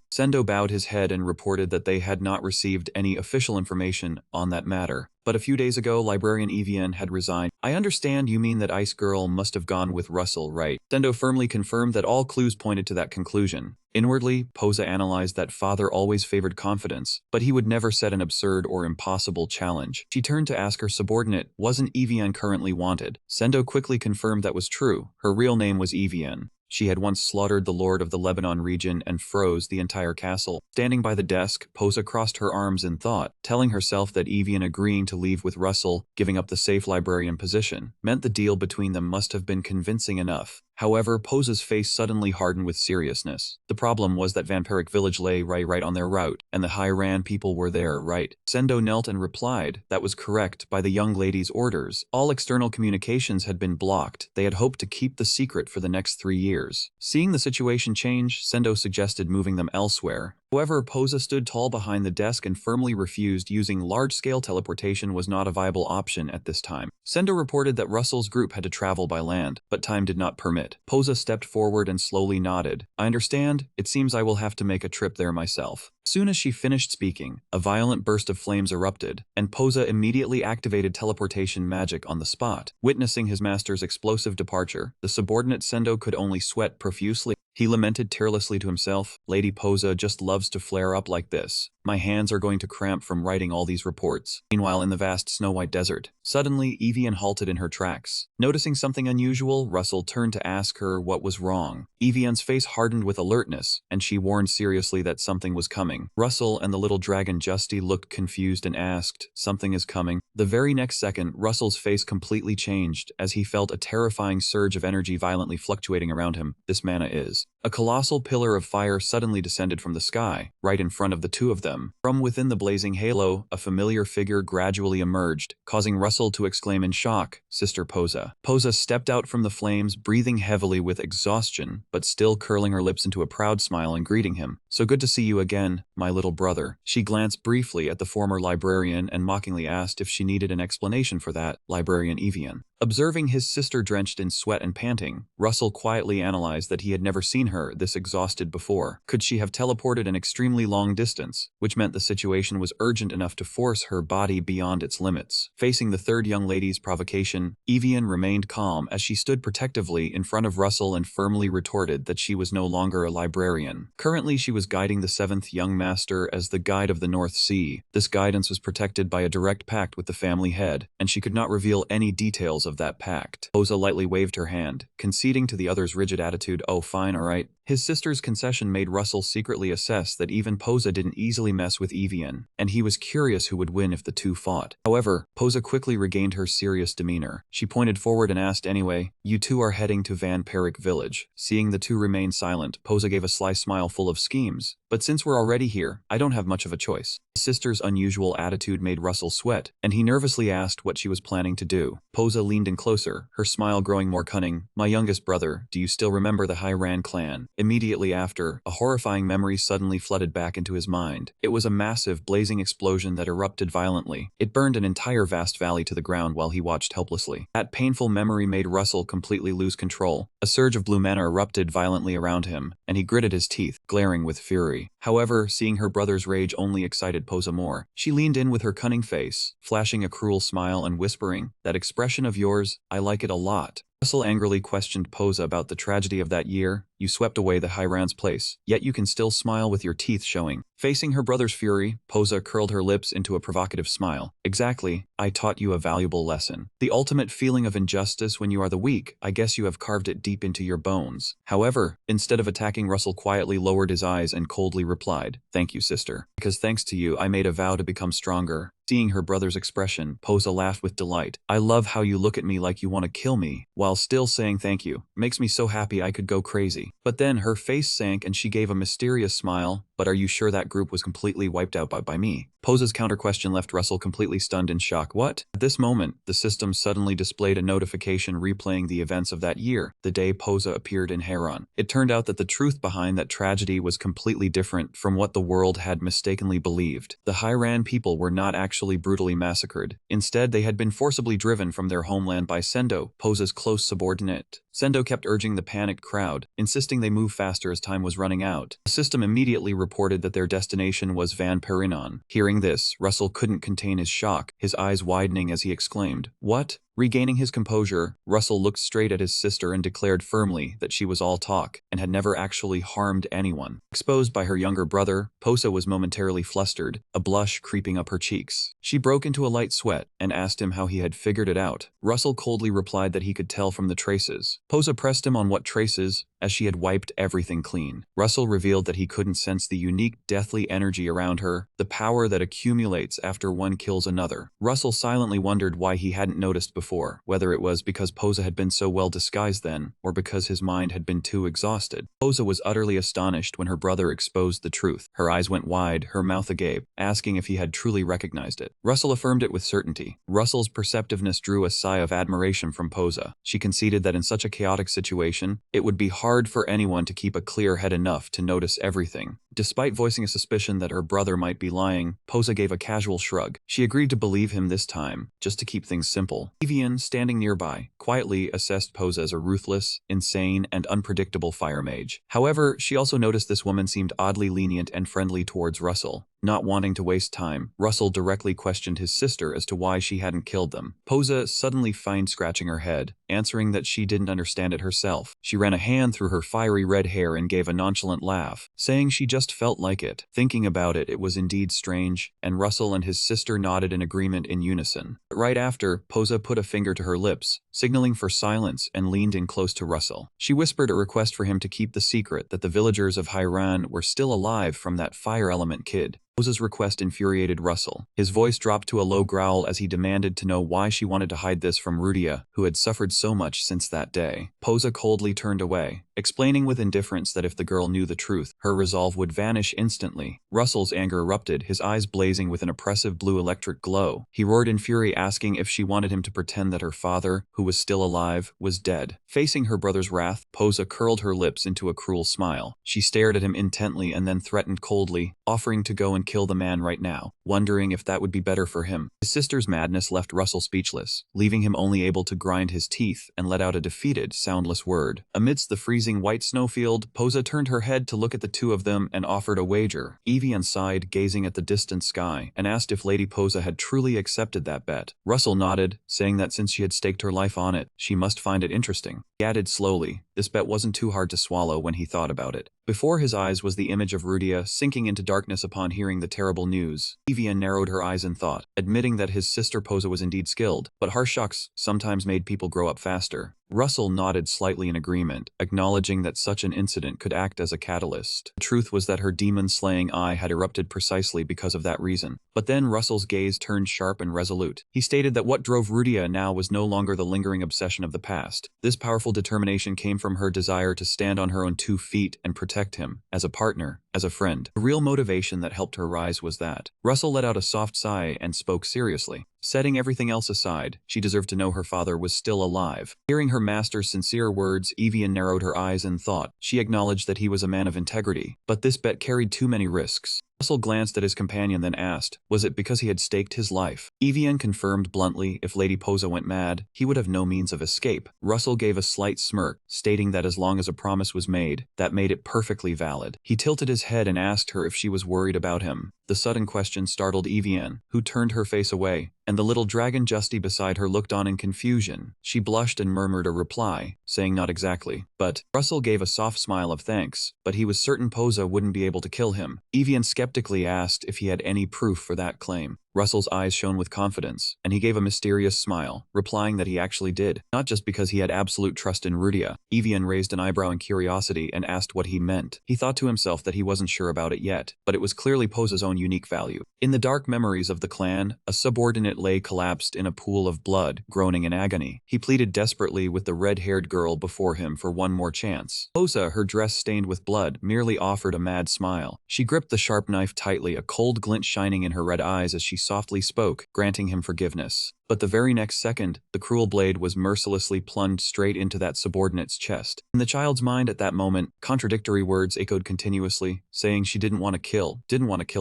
Sendo bowed his head and reported that they had not received any official information on that matter. But a few days ago, Librarian Evian had resigned. I understand you mean that Ice Girl must have gone with Russell, right? Sendo firmly confirmed that all clues pointed to that conclusion. Inwardly, Posa analyzed that father always favored confidence, but he would never set an absurd or impossible challenge. She turned to ask her subordinate, wasn't Evian currently wanted? Sendo quickly confirmed that was true. Her real name was Evian. She had once slaughtered the lord of the Lebanon region and froze the entire castle. Standing by the desk, Posa crossed her arms in thought, telling herself that Evian agreeing to leave with Russell, giving up the safe librarian position, meant the deal between them must have been convincing enough. However, Posa's face suddenly hardened with seriousness. The problem was that Vampiric village lay right on their route, and the High Ran people were there, right? Sendo knelt and replied, that was correct, by the young lady's orders. All external communications had been blocked. They had hoped to keep the secret for the next 3 years. Seeing the situation change, Sendo suggested moving them elsewhere. However, Posa stood tall behind the desk and firmly refused using large-scale teleportation was not a viable option at this time. Sendo reported that Russell's group had to travel by land, but time did not permit. Posa stepped forward and slowly nodded. I understand. It seems I will have to make a trip there myself. As soon as she finished speaking, a violent burst of flames erupted, and Posa immediately activated teleportation magic on the spot. Witnessing his master's explosive departure, the subordinate Sendo could only sweat profusely. He lamented tearlessly to himself, Lady Posa just loves to flare up like this. My hands are going to cramp from writing all these reports. Meanwhile, in the vast snow-white desert, suddenly Evian halted in her tracks. Noticing something unusual, Russell turned to ask her what was wrong. Evian's face hardened with alertness, and she warned seriously that something was coming. Russell and the little dragon Justy looked confused and asked, something is coming. The very next second, Russell's face completely changed as he felt a terrifying surge of energy violently fluctuating around him. This mana is. A colossal pillar of fire suddenly descended from the sky, right in front of the two of them. From within the blazing halo, a familiar figure gradually emerged, causing Russell to exclaim in shock, Sister Posa. Posa stepped out from the flames, breathing heavily with exhaustion, but still curling her lips into a proud smile and greeting him. So good to see you again, my little brother. She glanced briefly at the former librarian and mockingly asked if she needed an explanation for that, Librarian Evian. Observing his sister drenched in sweat and panting, Russell quietly analyzed that he had never seen her this exhausted before. Could she have teleported an extremely long distance, which meant the situation was urgent enough to force her body beyond its limits? Facing the third young lady's provocation, Evian remained calm as she stood protectively in front of Russell and firmly retorted that she was no longer a librarian. Currently, she was guiding the seventh young master as the guide of the North Sea. This guidance was protected by a direct pact with the family head, and she could not reveal any details of that pact. Posa lightly waved her hand, conceding to the other's rigid attitude, oh fine, alright. His sister's concession made Russell secretly assess that even Posa didn't easily mess with Evian, and he was curious who would win if the two fought. However, Posa quickly regained her serious demeanor. She pointed forward and asked anyway, you two are heading to Vampiric village. Seeing the two remain silent, Posa gave a sly smile full of schemes. But since we're already here, I don't have much of a choice. His sister's unusual attitude made Russell sweat, and he nervously asked what she was planning to do. Posa leaned in closer, her smile growing more cunning. My youngest brother, do you still remember the High Ran clan? Immediately after, a horrifying memory suddenly flooded back into his mind. It was a massive, blazing explosion that erupted violently. It burned an entire vast valley to the ground while he watched helplessly. That painful memory made Russell completely lose control. A surge of blue mana erupted violently around him, and he gritted his teeth, glaring with fury. However, seeing her brother's rage only excited Posa more. She leaned in with her cunning face, flashing a cruel smile and whispering, that expression of yours, I like it a lot. Russell angrily questioned Posa about the tragedy of that year. You swept away the High Ran's place, yet you can still smile with your teeth showing. Facing her brother's fury, Posa curled her lips into a provocative smile. Exactly, I taught you a valuable lesson. The ultimate feeling of injustice when you are the weak, I guess you have carved it deep into your bones. However, instead of attacking, Russell quietly lowered his eyes and coldly replied, thank you, sister. Because thanks to you, I made a vow to become stronger. Seeing her brother's expression, Posa laughed with delight. I love how you look at me like you want to kill me, while still saying thank you. Makes me so happy I could go crazy. But then her face sank and she gave a mysterious smile. But are you sure that group was completely wiped out by me? Posa's counter-question left Russell completely stunned in shock. What? At this moment, the system suddenly displayed a notification replaying the events of that year, the day Posa appeared in Heron. It turned out that the truth behind that tragedy was completely different from what the world had mistakenly believed. The High Ran people were not actually brutally massacred. Instead, they had been forcibly driven from their homeland by Sendo, Posa's close subordinate. Sendo kept urging the panicked crowd, insisting they move faster as time was running out. The system immediately reported that their destination was Van Perinon. Hearing this, Russell couldn't contain his shock, his eyes widening as he exclaimed, "What?" Regaining his composure, Russell looked straight at his sister and declared firmly that she was all talk and had never actually harmed anyone. Exposed by her younger brother, Posa was momentarily flustered, a blush creeping up her cheeks. She broke into a light sweat and asked him how he had figured it out. Russell coldly replied that he could tell from the traces. Posa pressed him on what traces, as she had wiped everything clean. Russell revealed that he couldn't sense the unique deathly energy around her, the power that accumulates after one kills another. Russell silently wondered why he hadn't noticed before, whether it was because Posa had been so well disguised then, or because his mind had been too exhausted. Posa was utterly astonished when her brother exposed the truth. Her eyes went wide, her mouth agape, asking if he had truly recognized it. Russell affirmed it with certainty. Russell's perceptiveness drew a sigh of admiration from Posa. She conceded that in such a chaotic situation, it would be hard for anyone to keep a clear head enough to notice everything. Despite voicing a suspicion that her brother might be lying, Posa gave a casual shrug. She agreed to believe him this time, just to keep things simple. Evian, standing nearby, quietly assessed Posa as a ruthless, insane, and unpredictable fire mage. However, she also noticed this woman seemed oddly lenient and friendly towards Russell. Not wanting to waste time, Russell directly questioned his sister as to why she hadn't killed them. Posa suddenly feigned scratching her head, answering that she didn't understand it herself. She ran a hand through her fiery red hair and gave a nonchalant laugh, saying she just felt like it. Thinking about it, it was indeed strange, and Russell and his sister nodded in agreement in unison. But right after, Posa put a finger to her lips, signaling for silence, and leaned in close to Russell. She whispered a request for him to keep the secret that the villagers of Hairan were still alive from that fire element kid. Posa's request infuriated Russell. His voice dropped to a low growl as he demanded to know why she wanted to hide this from Rudia, who had suffered so much since that day. Posa coldly turned away, explaining with indifference that if the girl knew the truth, her resolve would vanish instantly. Russell's anger erupted, his eyes blazing with an oppressive blue electric glow. He roared in fury, asking if she wanted him to pretend that her father, who was still alive, was dead. Facing her brother's wrath, Posa curled her lips into a cruel smile. She stared at him intently and then threatened coldly, offering to go and kill the man right now, wondering if that would be better for him. His sister's madness left Russell speechless, leaving him only able to grind his teeth and let out a defeated, soundless word. Amidst the freezing white snowfield, Posa turned her head to look at the two of them and offered a wager. Evian sighed, gazing at the distant sky, and asked if Lady Posa had truly accepted that bet. Russell nodded, saying that since she had staked her life on it, she must find it interesting. He added slowly, this bet wasn't too hard to swallow when he thought about it. Before his eyes was the image of Rudia sinking into darkness upon hearing the terrible news. Evian narrowed her eyes in thought, admitting that his sister Posa was indeed skilled, but harsh shocks sometimes made people grow up faster. Russell nodded slightly in agreement, acknowledging that such an incident could act as a catalyst. The truth was that her demon-slaying eye had erupted precisely because of that reason. But then Russell's gaze turned sharp and resolute. He stated that what drove Rudia now was no longer the lingering obsession of the past. This powerful determination came from her desire to stand on her own 2 feet and protect him, as a partner, as a friend. The real motivation that helped her rise was that. Russell let out a soft sigh and spoke seriously. Setting everything else aside, she deserved to know her father was still alive. Hearing her master's sincere words, Evian narrowed her eyes in thought. She acknowledged that he was a man of integrity, but this bet carried too many risks. Russell glanced at his companion, then asked, was it because he had staked his life? Evian confirmed bluntly if Lady Posa went mad, he would have no means of escape. Russell gave a slight smirk, stating that as long as a promise was made, that made it perfectly valid. He tilted his head and asked her if she was worried about him. The sudden question startled Evian, who turned her face away, and the little dragon Justy beside her looked on in confusion. She blushed and murmured a reply, saying not exactly. But Russell gave a soft smile of thanks, but he was certain Posa wouldn't be able to kill him. Evian skeptically asked if he had any proof for that claim. Russell's eyes shone with confidence, and he gave a mysterious smile, replying that he actually did, not just because he had absolute trust in Rudia. Evian raised an eyebrow in curiosity and asked what he meant. He thought to himself that he wasn't sure about it yet, but it was clearly Posa's own unique value. In the dark memories of the clan, a subordinate lay collapsed in a pool of blood, groaning in agony. He pleaded desperately with the red-haired girl before him for one more chance. Posa, her dress stained with blood, merely offered a mad smile. She gripped the sharp knife tightly, a cold glint shining in her red eyes as she softly spoke, granting him forgiveness. But the very next second, the cruel blade was mercilessly plunged straight into that subordinate's chest. In the child's mind at that moment, contradictory words echoed continuously, saying she didn't want to kill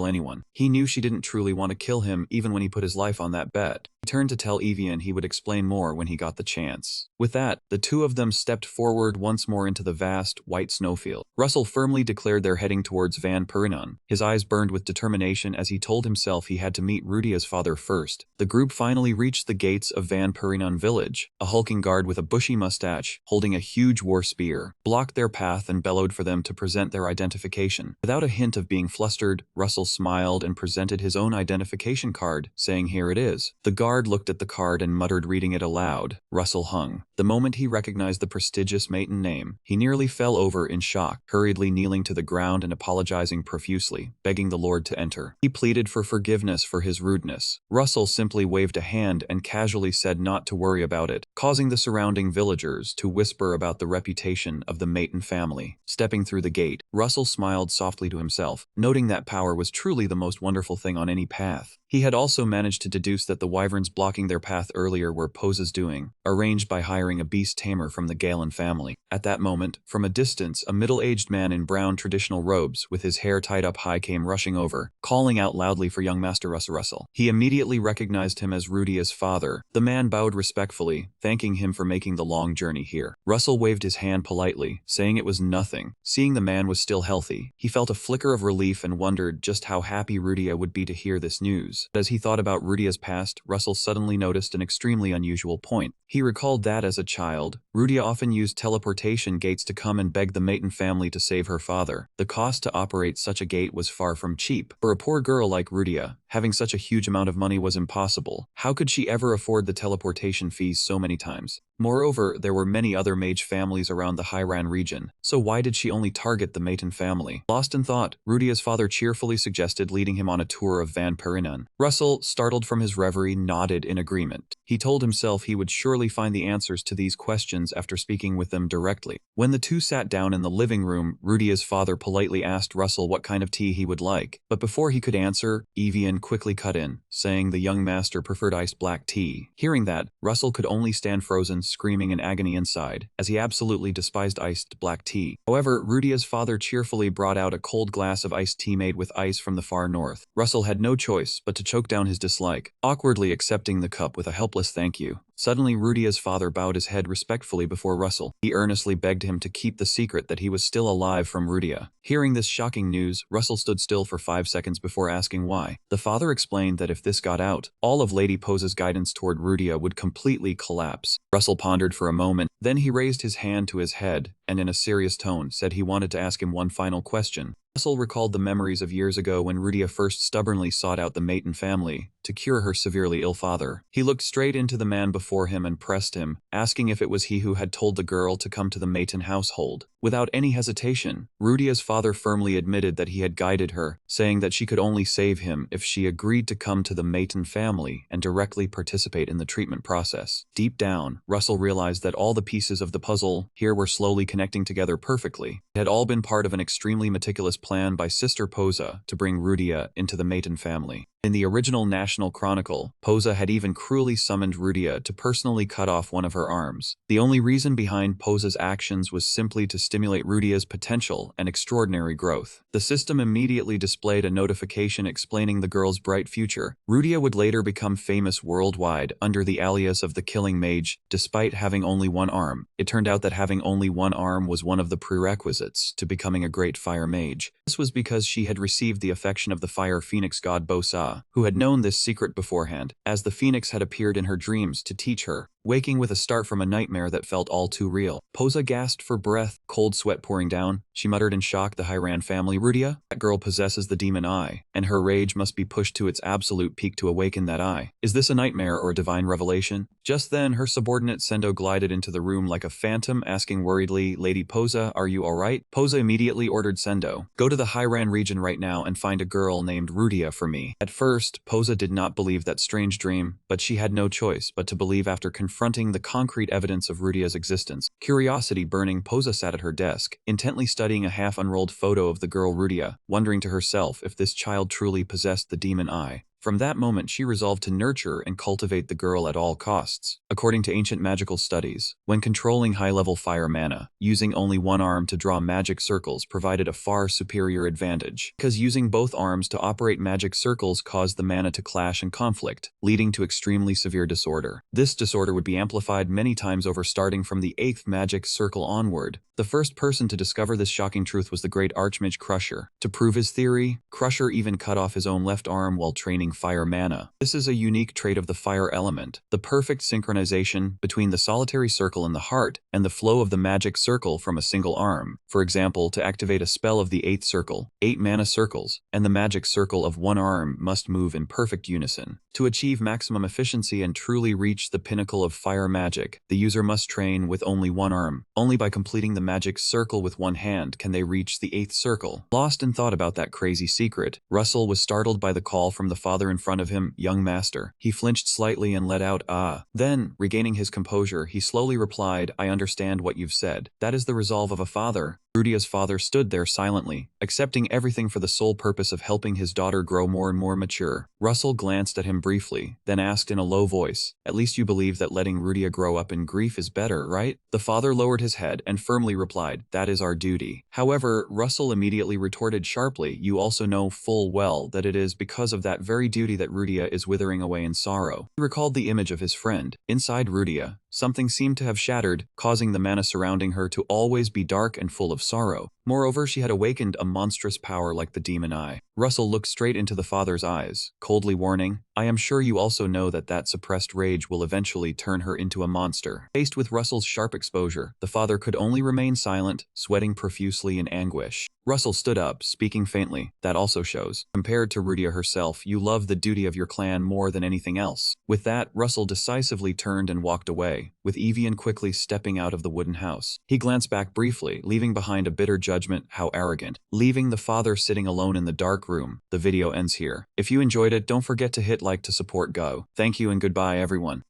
anyone. He knew she didn't truly want to kill him even when he put his life on that bet. He He turned to tell Evian he would explain more when he got the chance. With that, the two of them stepped forward once more into the vast, white snowfield. Russell firmly declared they're heading towards Van Purinon. His eyes burned with determination as he told himself he had to meet Rudia's father first. The group finally reached the gates of Van Purinon village. A hulking guard with a bushy mustache, holding a huge war spear, blocked their path and bellowed for them to present their identification. Without a hint of being flustered, Russell smiled and presented his own identification card, saying, "Here it is." The guard looked at the card and muttered, reading it aloud. Russell hung. The moment he recognized the prestigious maiden name, he nearly fell over in shock, hurriedly kneeling to the ground and apologizing profusely, begging the Lord to enter. He pleaded for forgiveness for his rudeness. Russell simply waved a hand and casually said not to worry about it, causing the surrounding villagers to whisper about the reputation of the Maton family. Stepping through the gate, Russell smiled softly to himself, noting that power was truly the most wonderful thing on any path. He had also managed to deduce that the wyverns blocking their path earlier were Posa's doing, arranged by hiring a beast tamer from the Galen family. At that moment, from a distance, a middle-aged man in brown traditional robes, with his hair tied up high, came rushing over, calling out loudly for young Master Russell. He immediately recognized him as Rudia's father. The man bowed respectfully, thanking him for making the long journey here. Russell waved his hand politely, saying it was nothing. Seeing the man was still healthy, he felt a flicker of relief and wondered just how happy Rudia would be to hear this news. As he thought about Rudia's past, Russell suddenly noticed an extremely unusual point. He recalled that as a child, Rudia often used teleportation gates to come and beg the Maton family to save her father. The cost to operate such a gate was far from cheap. For a poor girl like Rudia, having such a huge amount of money was impossible. How could she ever afford the teleportation fees so many times? Moreover, there were many other mage families around the Hiran region, so why did she only target the Maton family? Lost in thought, Rudia's father cheerfully suggested leading him on a tour of Van Purinon. Russell, startled from his reverie, nodded in agreement. He told himself he would surely find the answers to these questions after speaking with them directly. When the two sat down in the living room, Rudia's father politely asked Russell what kind of tea he would like. But before he could answer, Evian quickly cut in, saying the young master preferred iced black tea. Hearing that, Russell could only stand frozen, screaming in agony inside, as he absolutely despised iced black tea. However, Rudia's father cheerfully brought out a cold glass of iced tea made with ice from the far north. Russell had no choice but to choke down his dislike, awkwardly accepting the cup with a helpless thank you. Suddenly, Rudia's father bowed his head respectfully before Russell. He earnestly begged him to keep the secret that he was still alive from Rudia. Hearing this shocking news, Russell stood still for 5 seconds before asking why. The father explained that if this got out, all of Lady Posa's guidance toward Rudia would completely collapse. Russell pondered for a moment, then he raised his hand to his head, and in a serious tone said he wanted to ask him one final question. Russell recalled the memories of years ago when Rudia first stubbornly sought out the Maton family to cure her severely ill father. He looked straight into the man before him and pressed him, asking if it was he who had told the girl to come to the Maton household. Without any hesitation, Rudia's father firmly admitted that he had guided her, saying that she could only save him if she agreed to come to the Maton family and directly participate in the treatment process. Deep down, Russell realized that all the pieces of the puzzle here were slowly connecting together perfectly. It had all been part of an extremely meticulous plan by Sister Posa to bring Rudia into the Maton family. In the original National Chronicle, Posa had even cruelly summoned Rudia to personally cut off one of her arms. The only reason behind Posa's actions was simply to stimulate Rudia's potential and extraordinary growth. The system immediately displayed a notification explaining the girl's bright future. Rudia would later become famous worldwide under the alias of the Killing Mage, despite having only one arm. It turned out that having only one arm was one of the prerequisites to becoming a great fire mage. This was because she had received the affection of the fire phoenix god Bosa, who had known this secret beforehand, as the phoenix had appeared in her dreams to teach her, waking with a start from a nightmare that felt all too real. Posa gasped for breath, cold sweat pouring down. She muttered in shock, "The Hiran family, Rudia? That girl possesses the demon eye, and her rage must be pushed to its absolute peak to awaken that eye. Is this a nightmare or a divine revelation?" Just then, her subordinate Sendo glided into the room like a phantom, asking worriedly, "Lady Posa, are you alright?" Posa immediately ordered Sendo, "Go to the Hiran region right now and find a girl named Rudia for me." At first, Posa did not believe that strange dream, but she had no choice but to believe after confronting the concrete evidence of Rudia's existence. Curiosity burning, Posa sat at her desk, intently studying a half-unrolled photo of the girl Rudia, wondering to herself if this child truly possessed the demon eye. From that moment, she resolved to nurture and cultivate the girl at all costs. According to ancient magical studies, when controlling high-level fire mana, using only one arm to draw magic circles provided a far superior advantage, because using both arms to operate magic circles caused the mana to clash and conflict, leading to extremely severe disorder. This disorder would be amplified many times over, starting from the 8th magic circle onward. The first person to discover this shocking truth was the great Archmage Crusher. To prove his theory, Crusher even cut off his own left arm while training fire mana. This is a unique trait of the fire element, the perfect synchronization between the solitary circle in the heart and the flow of the magic circle from a single arm. For example, to activate a spell of the 8th circle, 8 mana circles, and the magic circle of one arm must move in perfect unison. To achieve maximum efficiency and truly reach the pinnacle of fire magic, the user must train with only one arm. Only by completing the magic circle with one hand can they reach the 8th circle. Lost in thought about that crazy secret, Russell was startled by the call from the father in front of him, "Young master." He flinched slightly and let out, "Ah." Then, regaining his composure, he slowly replied, "I understand what you've said. That is the resolve of a father." Rudia's father stood there silently, accepting everything for the sole purpose of helping his daughter grow more and more mature. Russell glanced at him briefly, then asked in a low voice, "At least you believe that letting Rudia grow up in grief is better, right?" The father lowered his head and firmly replied, "That is our duty." However, Russell immediately retorted sharply, "You also know full well that it is because of that very duty that Rudia is withering away in sorrow." He recalled the image of his friend. Inside Rudia, something seemed to have shattered, causing the mana surrounding her to always be dark and full of sorrow. Moreover, she had awakened a monstrous power like the demon eye. Russell looked straight into the father's eyes, coldly warning, "I am sure you also know that that suppressed rage will eventually turn her into a monster." Faced with Russell's sharp exposure, the father could only remain silent, sweating profusely in anguish. Russell stood up, speaking faintly, "That also shows, compared to Rudia herself, you love the duty of your clan more than anything else." With that, Russell decisively turned and walked away, with Evian quickly stepping out of the wooden house. He glanced back briefly, leaving behind a bitter judgment, how arrogant. Leaving the father sitting alone in the dark room. The video ends here. If you enjoyed it, don't forget to hit like to support Go. Thank you and goodbye everyone.